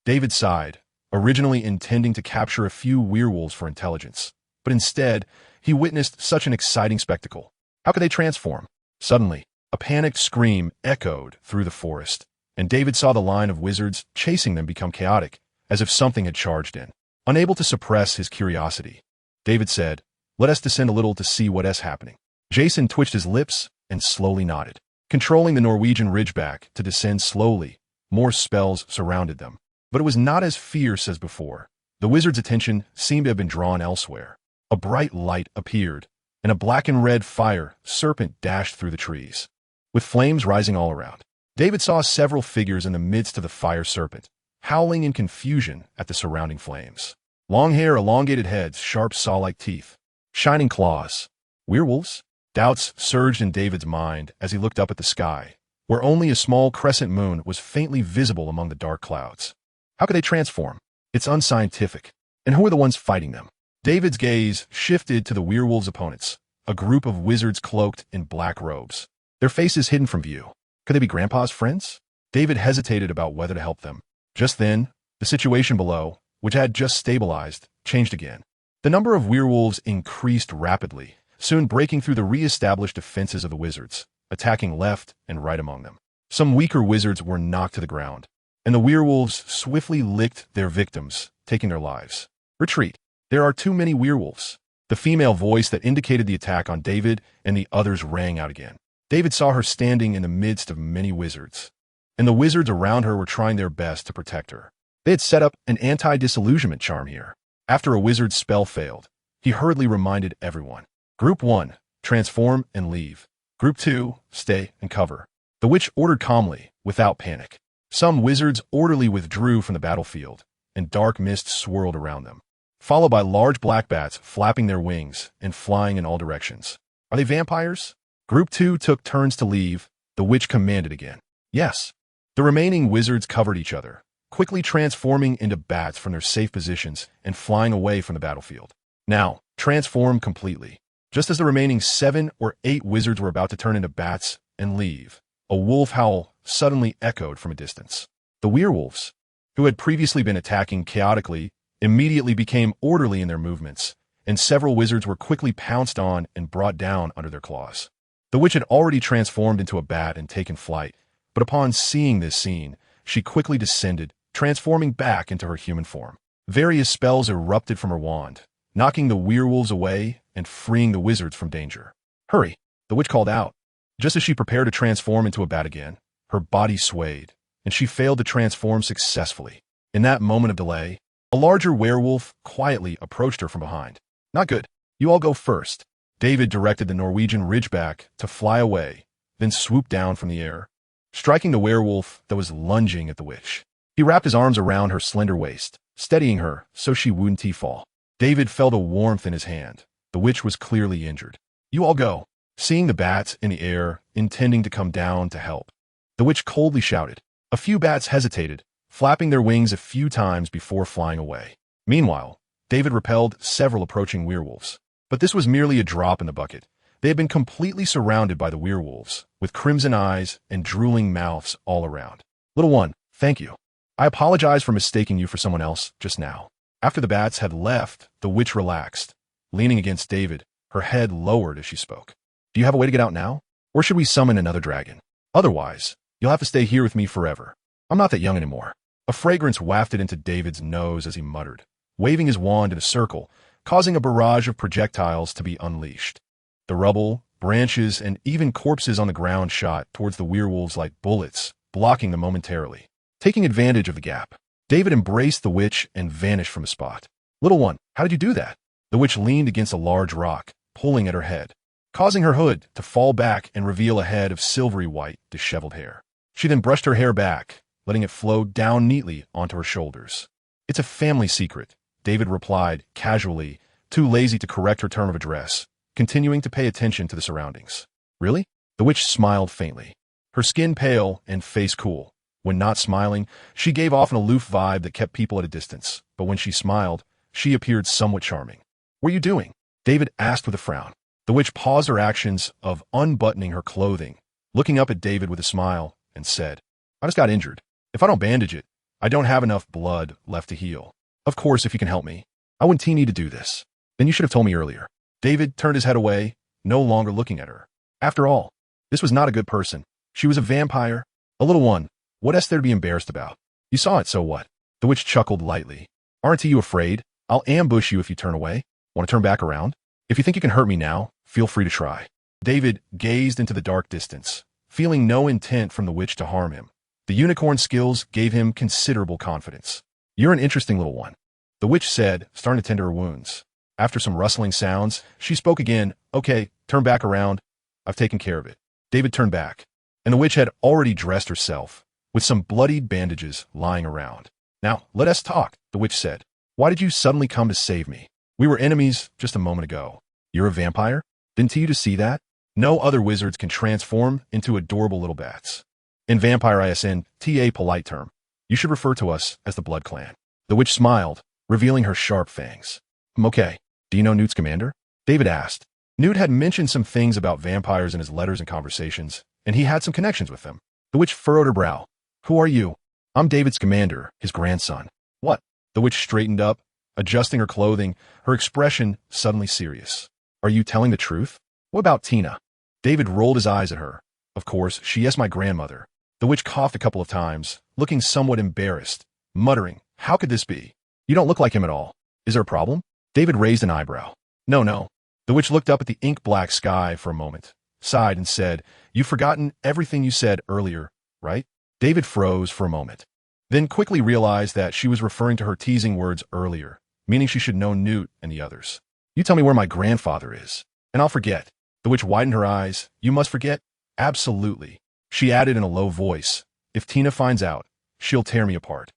David sighed, originally intending to capture a few werewolves for intelligence, but instead, he witnessed such an exciting spectacle. How could they transform? Suddenly, a panicked scream echoed through the forest, and David saw the line of wizards chasing them become chaotic, as if something had charged in. Unable to suppress his curiosity, David said, "Let us descend a little to see what is happening." Jason twitched his lips and slowly nodded. Controlling the Norwegian Ridgeback to descend slowly, more spells surrounded them. But it was not as fierce as before. The wizard's attention seemed to have been drawn elsewhere. A bright light appeared, and a black and red fire serpent dashed through the trees, with flames rising all around. David saw several figures in the midst of the fire serpent, howling in confusion at the surrounding flames. Long hair, elongated heads, sharp saw-like teeth, shining claws. Werewolves? Doubts surged in David's mind as he looked up at the sky, where only a small crescent moon was faintly visible among the dark clouds. How could they transform? It's unscientific. And who are the ones fighting them? David's gaze shifted to the werewolves' opponents, a group of wizards cloaked in black robes, their faces hidden from view. Could they be Grandpa's friends? David hesitated about whether to help them. Just then, the situation below, which had just stabilized, changed again. The number of werewolves increased rapidly, soon breaking through the re-established defenses of the wizards, attacking left and right among them. Some weaker wizards were knocked to the ground, and the werewolves swiftly licked their victims, taking their lives. Retreat. There are too many werewolves. The female voice that indicated the attack on David and the others rang out again. David saw her standing in the midst of many wizards, and the wizards around her were trying their best to protect her. They had set up an anti-disillusionment charm here. After a wizard's spell failed, he hurriedly reminded everyone. Group 1, transform and leave. Group 2, stay and cover. The witch ordered calmly, without panic. Some wizards orderly withdrew from the battlefield, and dark mist swirled around them, followed by large black bats flapping their wings and flying in all directions. Are they vampires? Group 2 took turns to leave. The witch commanded again. Yes. The remaining wizards covered each other, quickly transforming into bats from their safe positions and flying away from the battlefield. Now, transform completely. Just as the remaining 7 or 8 wizards were about to turn into bats and leave, a wolf howl suddenly echoed from a distance. The werewolves, who had previously been attacking chaotically, immediately became orderly in their movements, and several wizards were quickly pounced on and brought down under their claws. The witch had already transformed into a bat and taken flight, but upon seeing this scene, she quickly descended, transforming back into her human form. Various spells erupted from her wand, knocking the werewolves away and freeing the wizards from danger. Hurry, the witch called out. Just as she prepared to transform into a bat again, her body swayed, and she failed to transform successfully. In that moment of delay, a larger werewolf quietly approached her from behind. Not good. You all go first. David directed the Norwegian Ridgeback to fly away, then swoop down from the air, striking the werewolf that was lunging at the witch. He wrapped his arms around her slender waist, steadying her so she wouldn't fall. David felt a warmth in his hand. The witch was clearly injured. You all go. Seeing the bats in the air, intending to come down to help, the witch coldly shouted. A few bats hesitated, flapping their wings a few times before flying away. Meanwhile, David repelled several approaching werewolves. But this was merely a drop in the bucket. They had been completely surrounded by the werewolves, with crimson eyes and drooling mouths all around. Little one, thank you. I apologize for mistaking you for someone else just now. After the bats had left, the witch relaxed, leaning against David, her head lowered as she spoke. Do you have a way to get out now? Or should we summon another dragon? Otherwise, you'll have to stay here with me forever. I'm not that young anymore. A fragrance wafted into David's nose as he muttered, waving his wand in a circle, causing a barrage of projectiles to be unleashed. The rubble, branches, and even corpses on the ground shot towards the werewolves like bullets, blocking them momentarily. Taking advantage of the gap, David embraced the witch and vanished from the spot. Little one, how did you do that? The witch leaned against a large rock, pulling at her head, causing her hood to fall back and reveal a head of silvery white, disheveled hair. She then brushed her hair back, letting it flow down neatly onto her shoulders. It's a family secret, David replied casually, too lazy to correct her term of address, continuing to pay attention to the surroundings. Really? The witch smiled faintly, her skin pale and face cool. When not smiling, she gave off an aloof vibe that kept people at a distance, but when she smiled, she appeared somewhat charming. What are you doing? David asked with a frown. The witch paused her actions of unbuttoning her clothing, looking up at David with a smile, and said, I just got injured. If I don't bandage it, I don't have enough blood left to heal. Of course, if you can help me. I wouldn't need to do this. Then you should have told me earlier. David turned his head away, no longer looking at her. After all, this was not a good person. She was a vampire, a little one. What is there to be embarrassed about? You saw it, so what? The witch chuckled lightly. Aren't you afraid? I'll ambush you if you turn away. Want to turn back around? If you think you can hurt me now, feel free to try. David gazed into the dark distance, feeling no intent from the witch to harm him. The unicorn skills gave him considerable confidence. You're an interesting little one, the witch said, starting to tend to her wounds. After some rustling sounds, she spoke again. Okay, turn back around. I've taken care of it. David turned back, and the witch had already dressed herself, with some bloodied bandages lying around. Now, let us talk, the witch said. Why did you suddenly come to save me? We were enemies just a moment ago. You're a vampire? Didn't you just see that? No other wizards can transform into adorable little bats. In Vampire ISN, TA polite term. You should refer to us as the Blood Clan. The witch smiled, revealing her sharp fangs. Okay. Do you know Newt's commander? David asked. Newt had mentioned some things about vampires in his letters and conversations, and he had some connections with them. The witch furrowed her brow. Who are you? I'm David's commander, his grandson. What? The witch straightened up, adjusting her clothing, her expression suddenly serious. Are you telling the truth? What about Tina? David rolled his eyes at her. Of course, she is my grandmother. The witch coughed a couple of times, looking somewhat embarrassed, muttering, How could this be? You don't look like him at all. Is there a problem? David raised an eyebrow. No. The witch looked up at the ink-black sky for a moment, sighed and said, You've forgotten everything you said earlier, right? David froze for a moment, then quickly realized that she was referring to her teasing words earlier, meaning she should know Newt and the others. You tell me where my grandfather is, and I'll forget. The witch widened her eyes. You must forget? Absolutely. She added in a low voice, If Tina finds out, she'll tear me apart.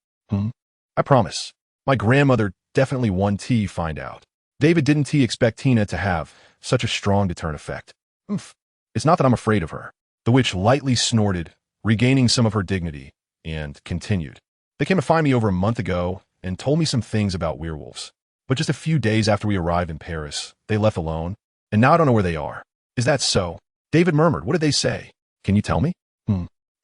I promise. My grandmother definitely won T find out. David didn't expect Tina to have such a strong deterrent effect. It's not that I'm afraid of her. The witch lightly snorted, regaining some of her dignity, and continued. They came to find me over a month ago and told me some things about werewolves. But just a few days after we arrived in Paris, they left alone, and now I don't know where they are. Is that so? David murmured. What did they say? Can you tell me?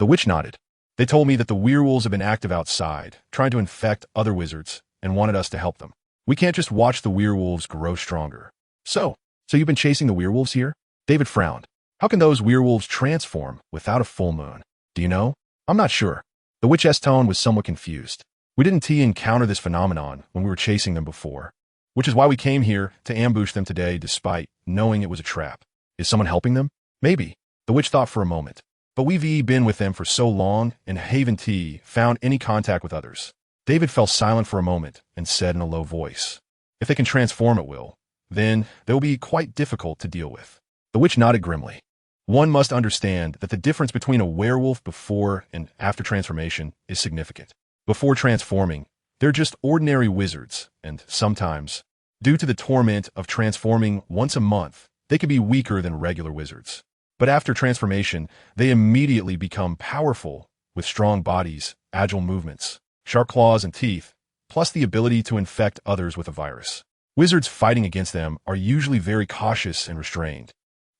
The witch nodded. They told me that the werewolves have been active outside, trying to infect other wizards, and wanted us to help them. We can't just watch the werewolves grow stronger. So you've been chasing the werewolves here? David frowned. How can those werewolves transform without a full moon? Do you know? I'm not sure. The witch's tone was somewhat confused. We didn't encounter this phenomenon when we were chasing them before, which is why we came here to ambush them today despite knowing it was a trap. Is someone helping them? Maybe. The witch thought for a moment. But we've been with them for so long, and haven't found any contact with others. David fell silent for a moment and said in a low voice, If they can transform at will, then they will be quite difficult to deal with. The witch nodded grimly. One must understand that the difference between a werewolf before and after transformation is significant. Before transforming, they're just ordinary wizards, and sometimes, due to the torment of transforming once a month, they can be weaker than regular wizards. But after transformation, they immediately become powerful, with strong bodies, agile movements, sharp claws and teeth, plus the ability to infect others with a virus. Wizards fighting against them are usually very cautious and restrained,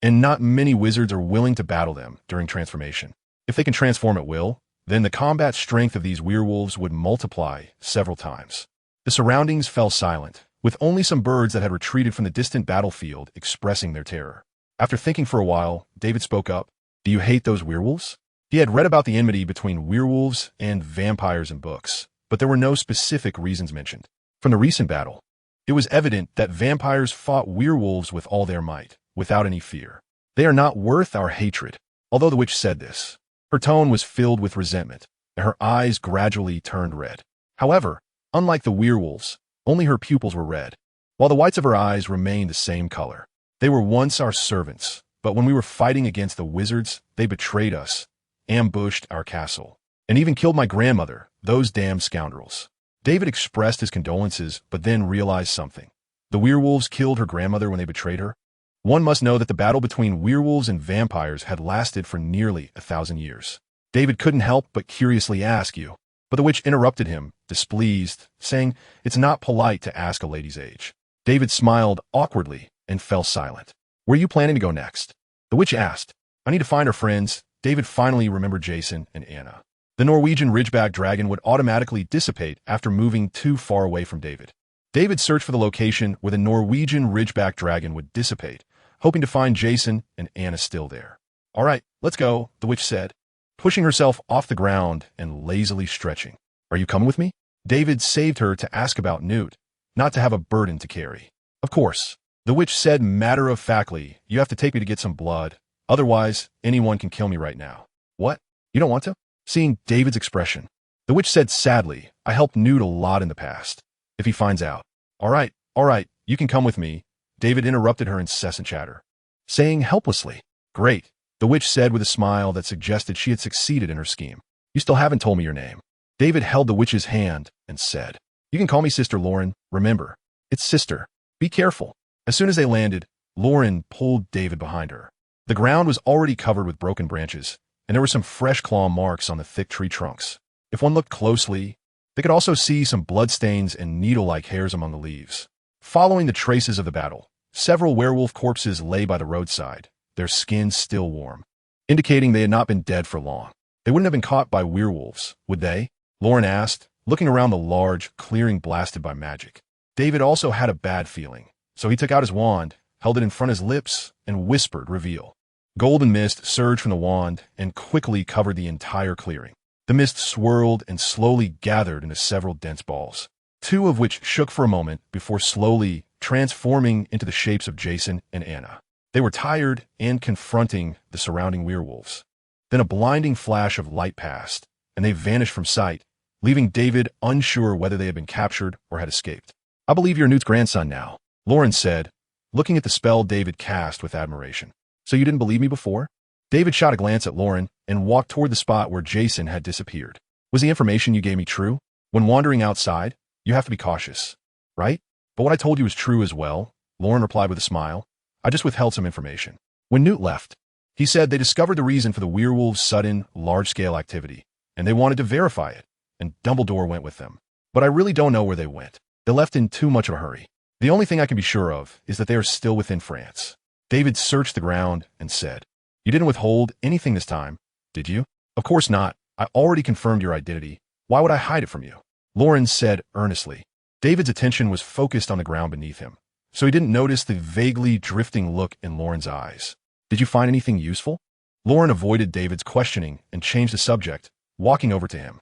and not many wizards are willing to battle them during transformation. If they can transform at will, then the combat strength of these werewolves would multiply several times. The surroundings fell silent, with only some birds that had retreated from the distant battlefield expressing their terror. After thinking for a while, David spoke up. Do you hate those werewolves? He had read about the enmity between werewolves and vampires in books, but there were no specific reasons mentioned. From the recent battle, it was evident that vampires fought werewolves with all their might, without any fear. They are not worth our hatred. Although the witch said this, her tone was filled with resentment, and her eyes gradually turned red. However, unlike the werewolves, only her pupils were red, while the whites of her eyes remained the same color. They were once our servants, but when we were fighting against the wizards, they betrayed us, ambushed our castle, and even killed my grandmother, those damned scoundrels. David expressed his condolences, but then realized something. The werewolves killed her grandmother when they betrayed her? One must know that the battle between werewolves and vampires had lasted for nearly 1,000 years. David couldn't help but curiously ask you, but the witch interrupted him, displeased, saying, "It's not polite to ask a lady's age." David smiled awkwardly and fell silent. "Where are you planning to go next?" The witch asked. "I need to find our friends." David finally remembered Jason and Anna. The Norwegian ridgeback dragon would automatically dissipate after moving too far away from David. David searched for the location where the Norwegian ridgeback dragon would dissipate, hoping to find Jason and Anna still there. "All right, let's go," the witch said, pushing herself off the ground and lazily stretching. "Are you coming with me?" David saved her to ask about Newt, not to have a burden to carry. "Of course," the witch said matter-of-factly. "You have to take me to get some blood. Otherwise, anyone can kill me right now." "What? You don't want to?" Seeing David's expression, the witch said sadly, "I helped Newt a lot in the past. If he finds out." All right, you can come with me." David interrupted her incessant chatter, saying helplessly, "Great," the witch said with a smile that suggested she had succeeded in her scheme. "You still haven't told me your name." David held the witch's hand and said, "You can call me Sister Lauren. Remember, it's sister. Be careful." As soon as they landed, Lauren pulled David behind her. The ground was already covered with broken branches, and there were some fresh claw marks on the thick tree trunks. If one looked closely, they could also see some bloodstains and needle-like hairs among the leaves. Following the traces of the battle, several werewolf corpses lay by the roadside, their skins still warm, indicating they had not been dead for long. They wouldn't have been caught by werewolves, would they? Lauren asked, looking around the large clearing blasted by magic. David also had a bad feeling, so he took out his wand, held it in front of his lips, and whispered, "Reveal." Golden mist surged from the wand and quickly covered the entire clearing. The mist swirled and slowly gathered into several dense balls, two of which shook for a moment before slowly transforming into the shapes of Jason and Anna. They were tired and confronting the surrounding werewolves. Then a blinding flash of light passed, and they vanished from sight, leaving David unsure whether they had been captured or had escaped. "I believe you're Newt's grandson now," Lauren said, looking at the spell David cast with admiration. "So you didn't believe me before?" David shot a glance at Lauren and walked toward the spot where Jason had disappeared. "Was the information you gave me true? When wandering outside, you have to be cautious, right? But what I told you was true as well," Lauren replied with a smile. "I just withheld some information." When Newt left, he said they discovered the reason for the werewolves' sudden, large-scale activity, and they wanted to verify it, and Dumbledore went with them. But I really don't know where they went. They left in too much of a hurry. The only thing I can be sure of is that they are still within France. David searched the ground and said, "You didn't withhold anything this time, did you?" "Of course not. I already confirmed your identity. Why would I hide it from you?" Lauren said earnestly. David's attention was focused on the ground beneath him, so he didn't notice the vaguely drifting look in Lauren's eyes. "Did you find anything useful?" Lauren avoided David's questioning and changed the subject, walking over to him.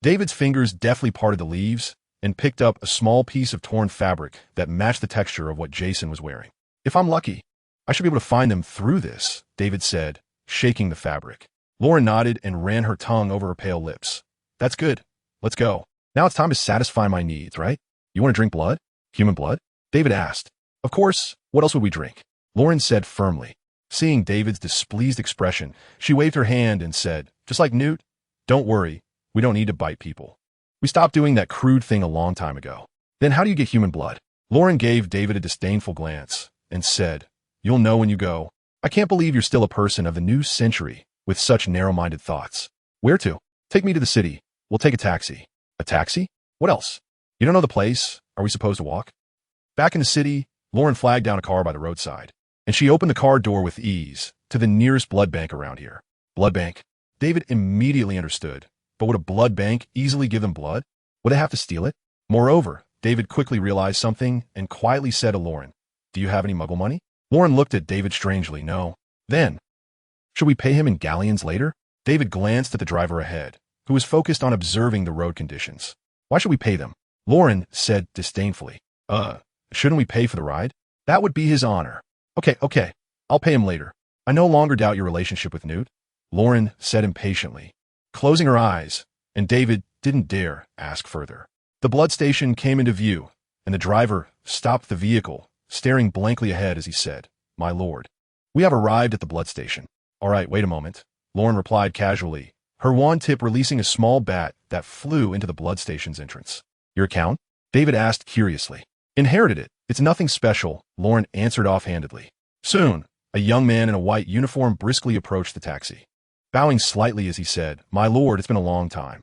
David's fingers deftly parted the leaves and picked up a small piece of torn fabric that matched the texture of what Jason was wearing. "If I'm lucky, I should be able to find them through this," David said, shaking the fabric. Lauren nodded and ran her tongue over her pale lips. "That's good. Let's go. Now it's time to satisfy my needs, right? You want to drink blood? Human blood?" David asked. "Of course. What else would we drink?" Lauren said firmly. Seeing David's displeased expression, she waved her hand and said, "Just like Newt, don't worry. We don't need to bite people. We stopped doing that crude thing a long time ago." "Then how do you get human blood?" Lauren gave David a disdainful glance and said, "You'll know when you go. I can't believe you're still a person of the new century with such narrow-minded thoughts." "Where to?" "Take me to the city. We'll take a taxi." "A taxi? What else?" "You don't know the place. Are we supposed to walk?" Back in the city, Lauren flagged down a car by the roadside, and she opened the car door with ease to the nearest blood bank around here. Blood bank? David immediately understood. But would a blood bank easily give them blood? Would they have to steal it? Moreover, David quickly realized something and quietly said to Lauren, "Do you have any muggle money?" Lauren looked at David strangely. "No." "Then, should we pay him in galleons later?" David glanced at the driver ahead, who was focused on observing the road conditions. "Why should we pay them?" Lauren said disdainfully. Shouldn't we pay for the ride? That would be his honor." Okay, I'll pay him later. I no longer doubt your relationship with Newt," Lauren said impatiently, closing her eyes, and David didn't dare ask further. The blood station came into view, and the driver stopped the vehicle, staring blankly ahead as he said, "My lord, we have arrived at the blood station." "All right, wait a moment," Lauren replied casually, her wand tip releasing a small bat that flew into the blood station's entrance. "Your account?" David asked curiously. "Inherited it. It's nothing special," Lauren answered offhandedly. Soon, a young man in a white uniform briskly approached the taxi, bowing slightly as he said, "My lord, it's been a long time."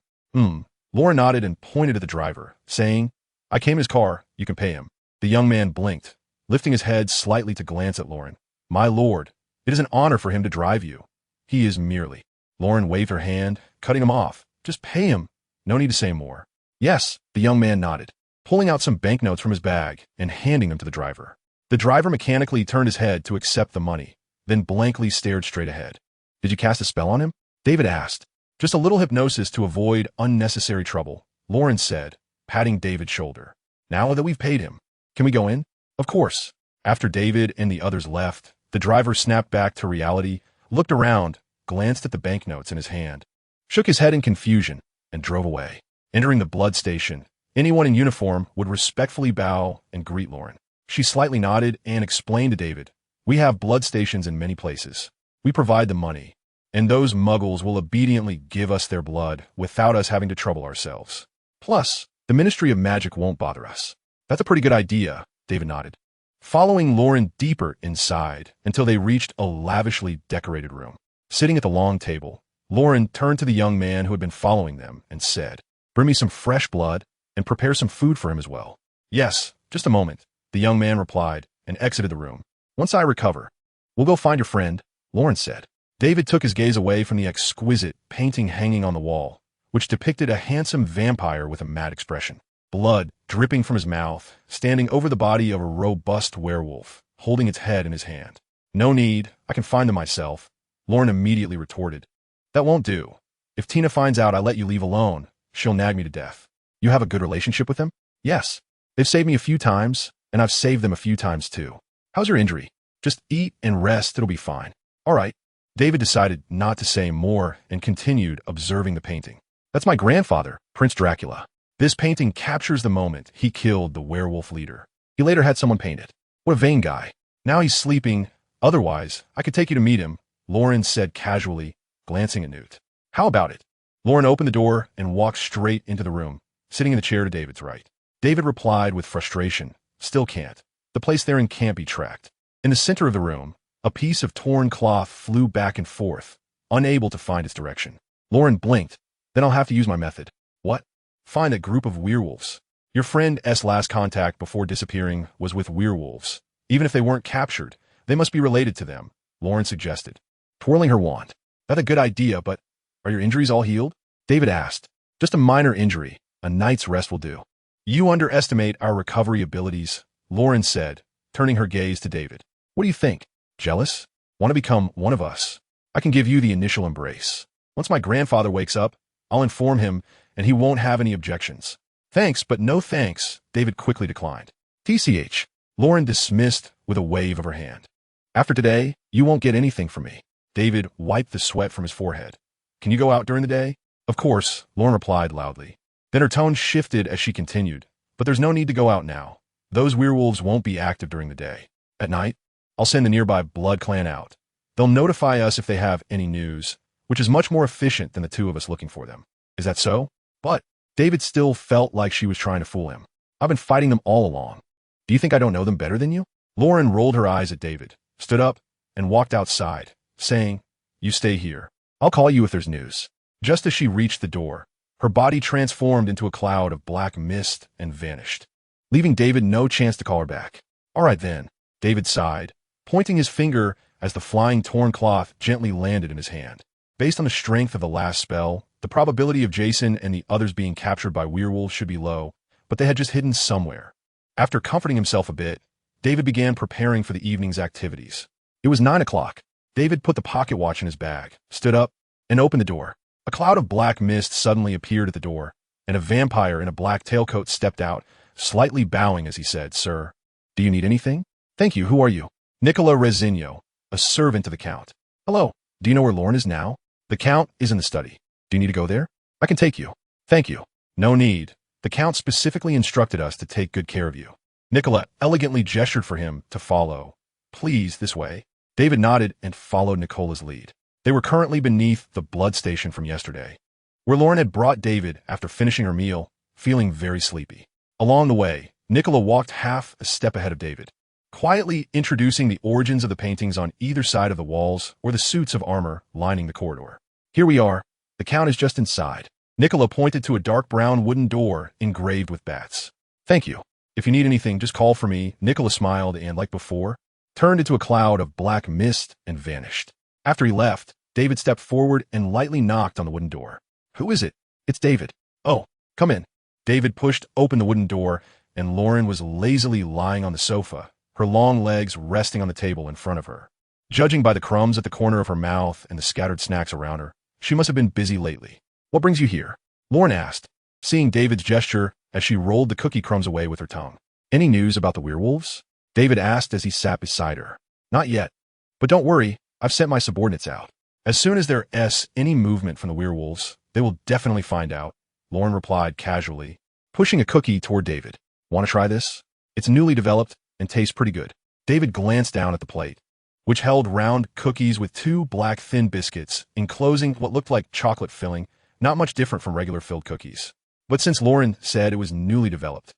Lauren nodded and pointed to the driver, saying, "I came in his car. You can pay him." The young man blinked, lifting his head slightly to glance at Lauren. "My lord, it is an honor for him to drive you. He is merely—" Lauren waved her hand, cutting him off. "Just pay him. No need to say more." "Yes," the young man nodded, pulling out some banknotes from his bag and handing them to the driver. The driver mechanically turned his head to accept the money, then blankly stared straight ahead. "Did you cast a spell on him?" David asked. "Just a little hypnosis to avoid unnecessary trouble," Lauren said, patting David's shoulder. "Now that we've paid him, can we go in?" "Of course." After David and the others left, the driver snapped back to reality, looked around, glanced at the banknotes in his hand, shook his head in confusion, and drove away. Entering the blood station, anyone in uniform would respectfully bow and greet Lauren. She slightly nodded and explained to David, "We have blood stations in many places. We provide the money, and those muggles will obediently give us their blood without us having to trouble ourselves. Plus, the Ministry of Magic won't bother us." "That's a pretty good idea," David nodded, following Lauren deeper inside until they reached a lavishly decorated room. Sitting at the long table, Lauren turned to the young man who had been following them and said, "Bring me some fresh blood and prepare some food for him as well." "Yes, just a moment," the young man replied and exited the room. "Once I recover, we'll go find your friend," Lauren said. David took his gaze away from the exquisite painting hanging on the wall, which depicted a handsome vampire with a mad expression, blood dripping from his mouth, standing over the body of a robust werewolf, holding its head in his hand. "No need, I can find them myself," Lauren immediately retorted. "That won't do. If Tina finds out I let you leave alone, she'll nag me to death." "You have a good relationship with them?" "Yes. They've saved me a few times, and I've saved them a few times too." "How's your injury?" "Just eat and rest, it'll be fine." "All right." David decided not to say more and continued observing the painting. "That's my grandfather, Prince Dracula. This painting captures the moment he killed the werewolf leader. He later had someone paint it. What a vain guy. Now he's sleeping. Otherwise, I could take you to meet him," Lauren said casually, glancing at Newt. "How about it?" Lauren opened the door and walked straight into the room, sitting in the chair to David's right. David replied with frustration, "Still can't. The place they're in can't be tracked." In the center of the room, a piece of torn cloth flew back and forth, unable to find its direction. Lauren blinked. "Then I'll have to use my method." "What?" "Find a group of werewolves. Your friend's last contact before disappearing was with werewolves. Even if they weren't captured, they must be related to them," Lauren suggested, twirling her wand. "That's a good idea, but are your injuries all healed?" David asked. "Just a minor injury. A night's rest will do." "You underestimate our recovery abilities," Lauren said, turning her gaze to David. "What do you think? Jealous? Want to become one of us? I can give you the initial embrace. Once my grandfather wakes up, I'll inform him, and he won't have any objections." "Thanks, but no thanks," David quickly declined. "TCH," Lauren dismissed with a wave of her hand. "After today, you won't get anything from me." David wiped the sweat from his forehead. "Can you go out during the day?" "Of course," Lauren replied loudly. Then her tone shifted as she continued, "But there's no need to go out now. Those werewolves won't be active during the day. At night, I'll send the nearby Blood Clan out. They'll notify us if they have any news, which is much more efficient than the two of us looking for them." "Is that so?" "But," David still felt like she was trying to fool him, "I've been fighting them all along. Do you think I don't know them better than you?" Lauren rolled her eyes at David, stood up, and walked outside, saying, "You stay here. I'll call you if there's news." Just as she reached the door, her body transformed into a cloud of black mist and vanished. leaving David no chance to call her back. All right then, David sighed, pointing his finger as the flying torn cloth gently landed in his hand. Based on the strength of the last spell, the probability of Jason and the others being captured by werewolves should be low, but they had just hidden somewhere. After comforting himself a bit, David began preparing for the evening's activities. It was 9 o'clock. David put the pocket watch in his bag, stood up, and opened the door. A cloud of black mist suddenly appeared at the door, and a vampire in a black tailcoat stepped out, slightly bowing as he said, "Sir, do you need anything?" "Thank you. Who are you?" "Nicola Resigno, a servant to the Count." "Hello. Do you know where Lauren is now?" "The Count is in the study. Do you need to go there?" "I can take you." "Thank you." "No need. The Count specifically instructed us to take good care of you." Nicola elegantly gestured for him to follow. "Please, this way." David nodded and followed Nicola's lead. They were currently beneath the blood station from yesterday, where Lauren had brought David after finishing her meal, feeling very sleepy. Along the way, Nicola walked half a step ahead of David, quietly introducing the origins of the paintings on either side of the walls or the suits of armor lining the corridor. "Here we are. The Count is just inside." Nicola pointed to a dark brown wooden door engraved with bats. "Thank you. If you need anything, just call for me." Nicola smiled and, like before, turned into a cloud of black mist and vanished. After he left, David stepped forward and lightly knocked on the wooden door. "Who is it?" "It's David." "Oh, come in." David pushed open the wooden door, and Lauren was lazily lying on the sofa, her long legs resting on the table in front of her. Judging by the crumbs at the corner of her mouth and the scattered snacks around her, she must have been busy lately. "What brings you here?" Lauren asked, seeing David's gesture as she rolled the cookie crumbs away with her tongue. "Any news about the werewolves?" David asked as he sat beside her. "Not yet. But don't worry, I've sent my subordinates out. As soon as there's any movement from the werewolves, they will definitely find out," Lauren replied casually, pushing a cookie toward David. "Want to try this? It's newly developed and tastes pretty good." David glanced down at the plate, which held round cookies with 2 black thin biscuits, enclosing what looked like chocolate filling, not much different from regular filled cookies. But since Lauren said it was newly developed,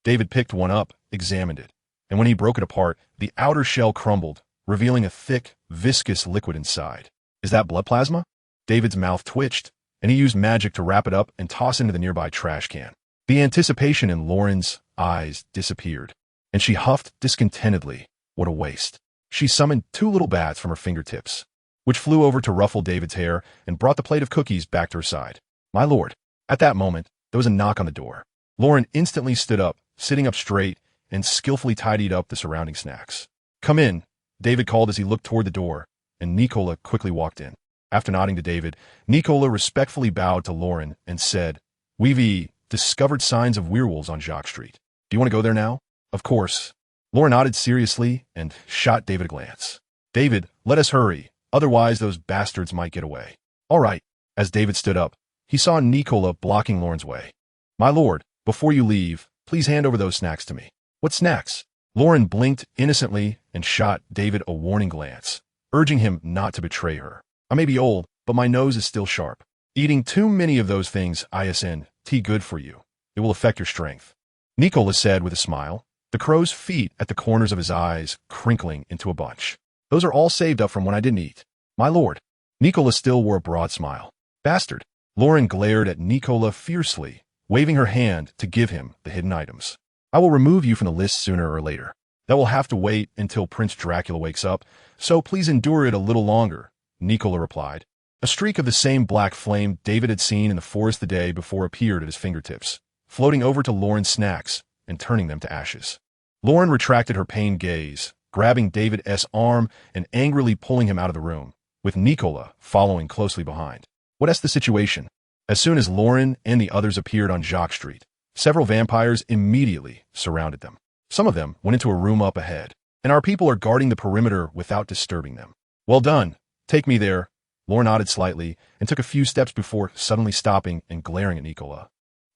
David picked one up, examined it, and when he broke it apart, the outer shell crumbled, revealing a thick, viscous liquid inside. "Is that blood plasma?" David's mouth twitched, and he used magic to wrap it up and toss it into the nearby trash can. The anticipation in Lauren's eyes disappeared, and she huffed discontentedly. What a waste. She summoned 2 little bats from her fingertips, which flew over to ruffle David's hair and brought the plate of cookies back to her side. "My lord." At that moment, there was a knock on the door. Lauren instantly stood up, sitting up straight, and skillfully tidied up the surrounding snacks. "Come in," David called as he looked toward the door, and Nicola quickly walked in. After nodding to David, Nicola respectfully bowed to Lauren and said, "We've discovered signs of werewolves on Jacques Street. Do you want to go there now?" "Of course." Lauren nodded seriously and shot David a glance. "David, let us hurry, otherwise those bastards might get away." "All right." As David stood up, he saw Nicola blocking Lauren's way. "My lord, before you leave, please hand over those snacks to me." "What snacks?" Lauren blinked innocently and shot David a warning glance, urging him not to betray her. "I may be old, but my nose is still sharp. Eating too many of those things isn't good for you. It will affect your strength," Nicola said with a smile, the crow's feet at the corners of his eyes crinkling into a bunch. "Those are all saved up from when I didn't eat." "My lord." Nicola still wore a broad smile. "Bastard." Lauren glared at Nicola fiercely, waving her hand to give him the hidden items. "I will remove you from the list sooner or later. That will have to wait until Prince Dracula wakes up, so please endure it a little longer," Nicola replied. A streak of the same black flame David had seen in the forest the day before appeared at his fingertips, floating over to Lauren's snacks and turning them to ashes. Lauren retracted her pained gaze, grabbing David's arm and angrily pulling him out of the room, with Nicola following closely behind. "What's the situation?" As soon as Lauren and the others appeared on Jacques Street, several vampires immediately surrounded them. Some of them went into a room up ahead, and our people are guarding the perimeter without disturbing them. "Well done. Take me there." Lauren nodded slightly and took a few steps before suddenly stopping and glaring at Nicola.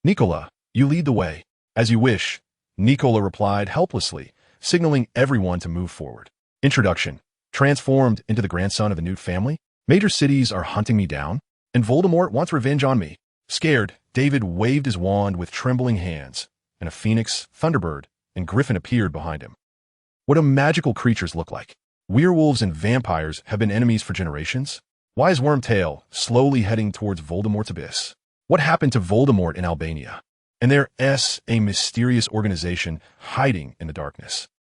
"Nicola, you lead the way." "As you wish," Nicola replied helplessly, signaling everyone to move forward. Introduction. Transformed into the grandson of the Newt family, major cities are hunting me down, and Voldemort wants revenge on me. Scared, David waved his wand with trembling hands, and a phoenix, thunderbird, and griffin appeared behind him. What do magical creatures look like? Werewolves and vampires have been enemies for generations. Why is Wormtail slowly heading towards Voldemort's abyss? What happened to Voldemort in Albania? And there is a mysterious organization hiding in the darkness.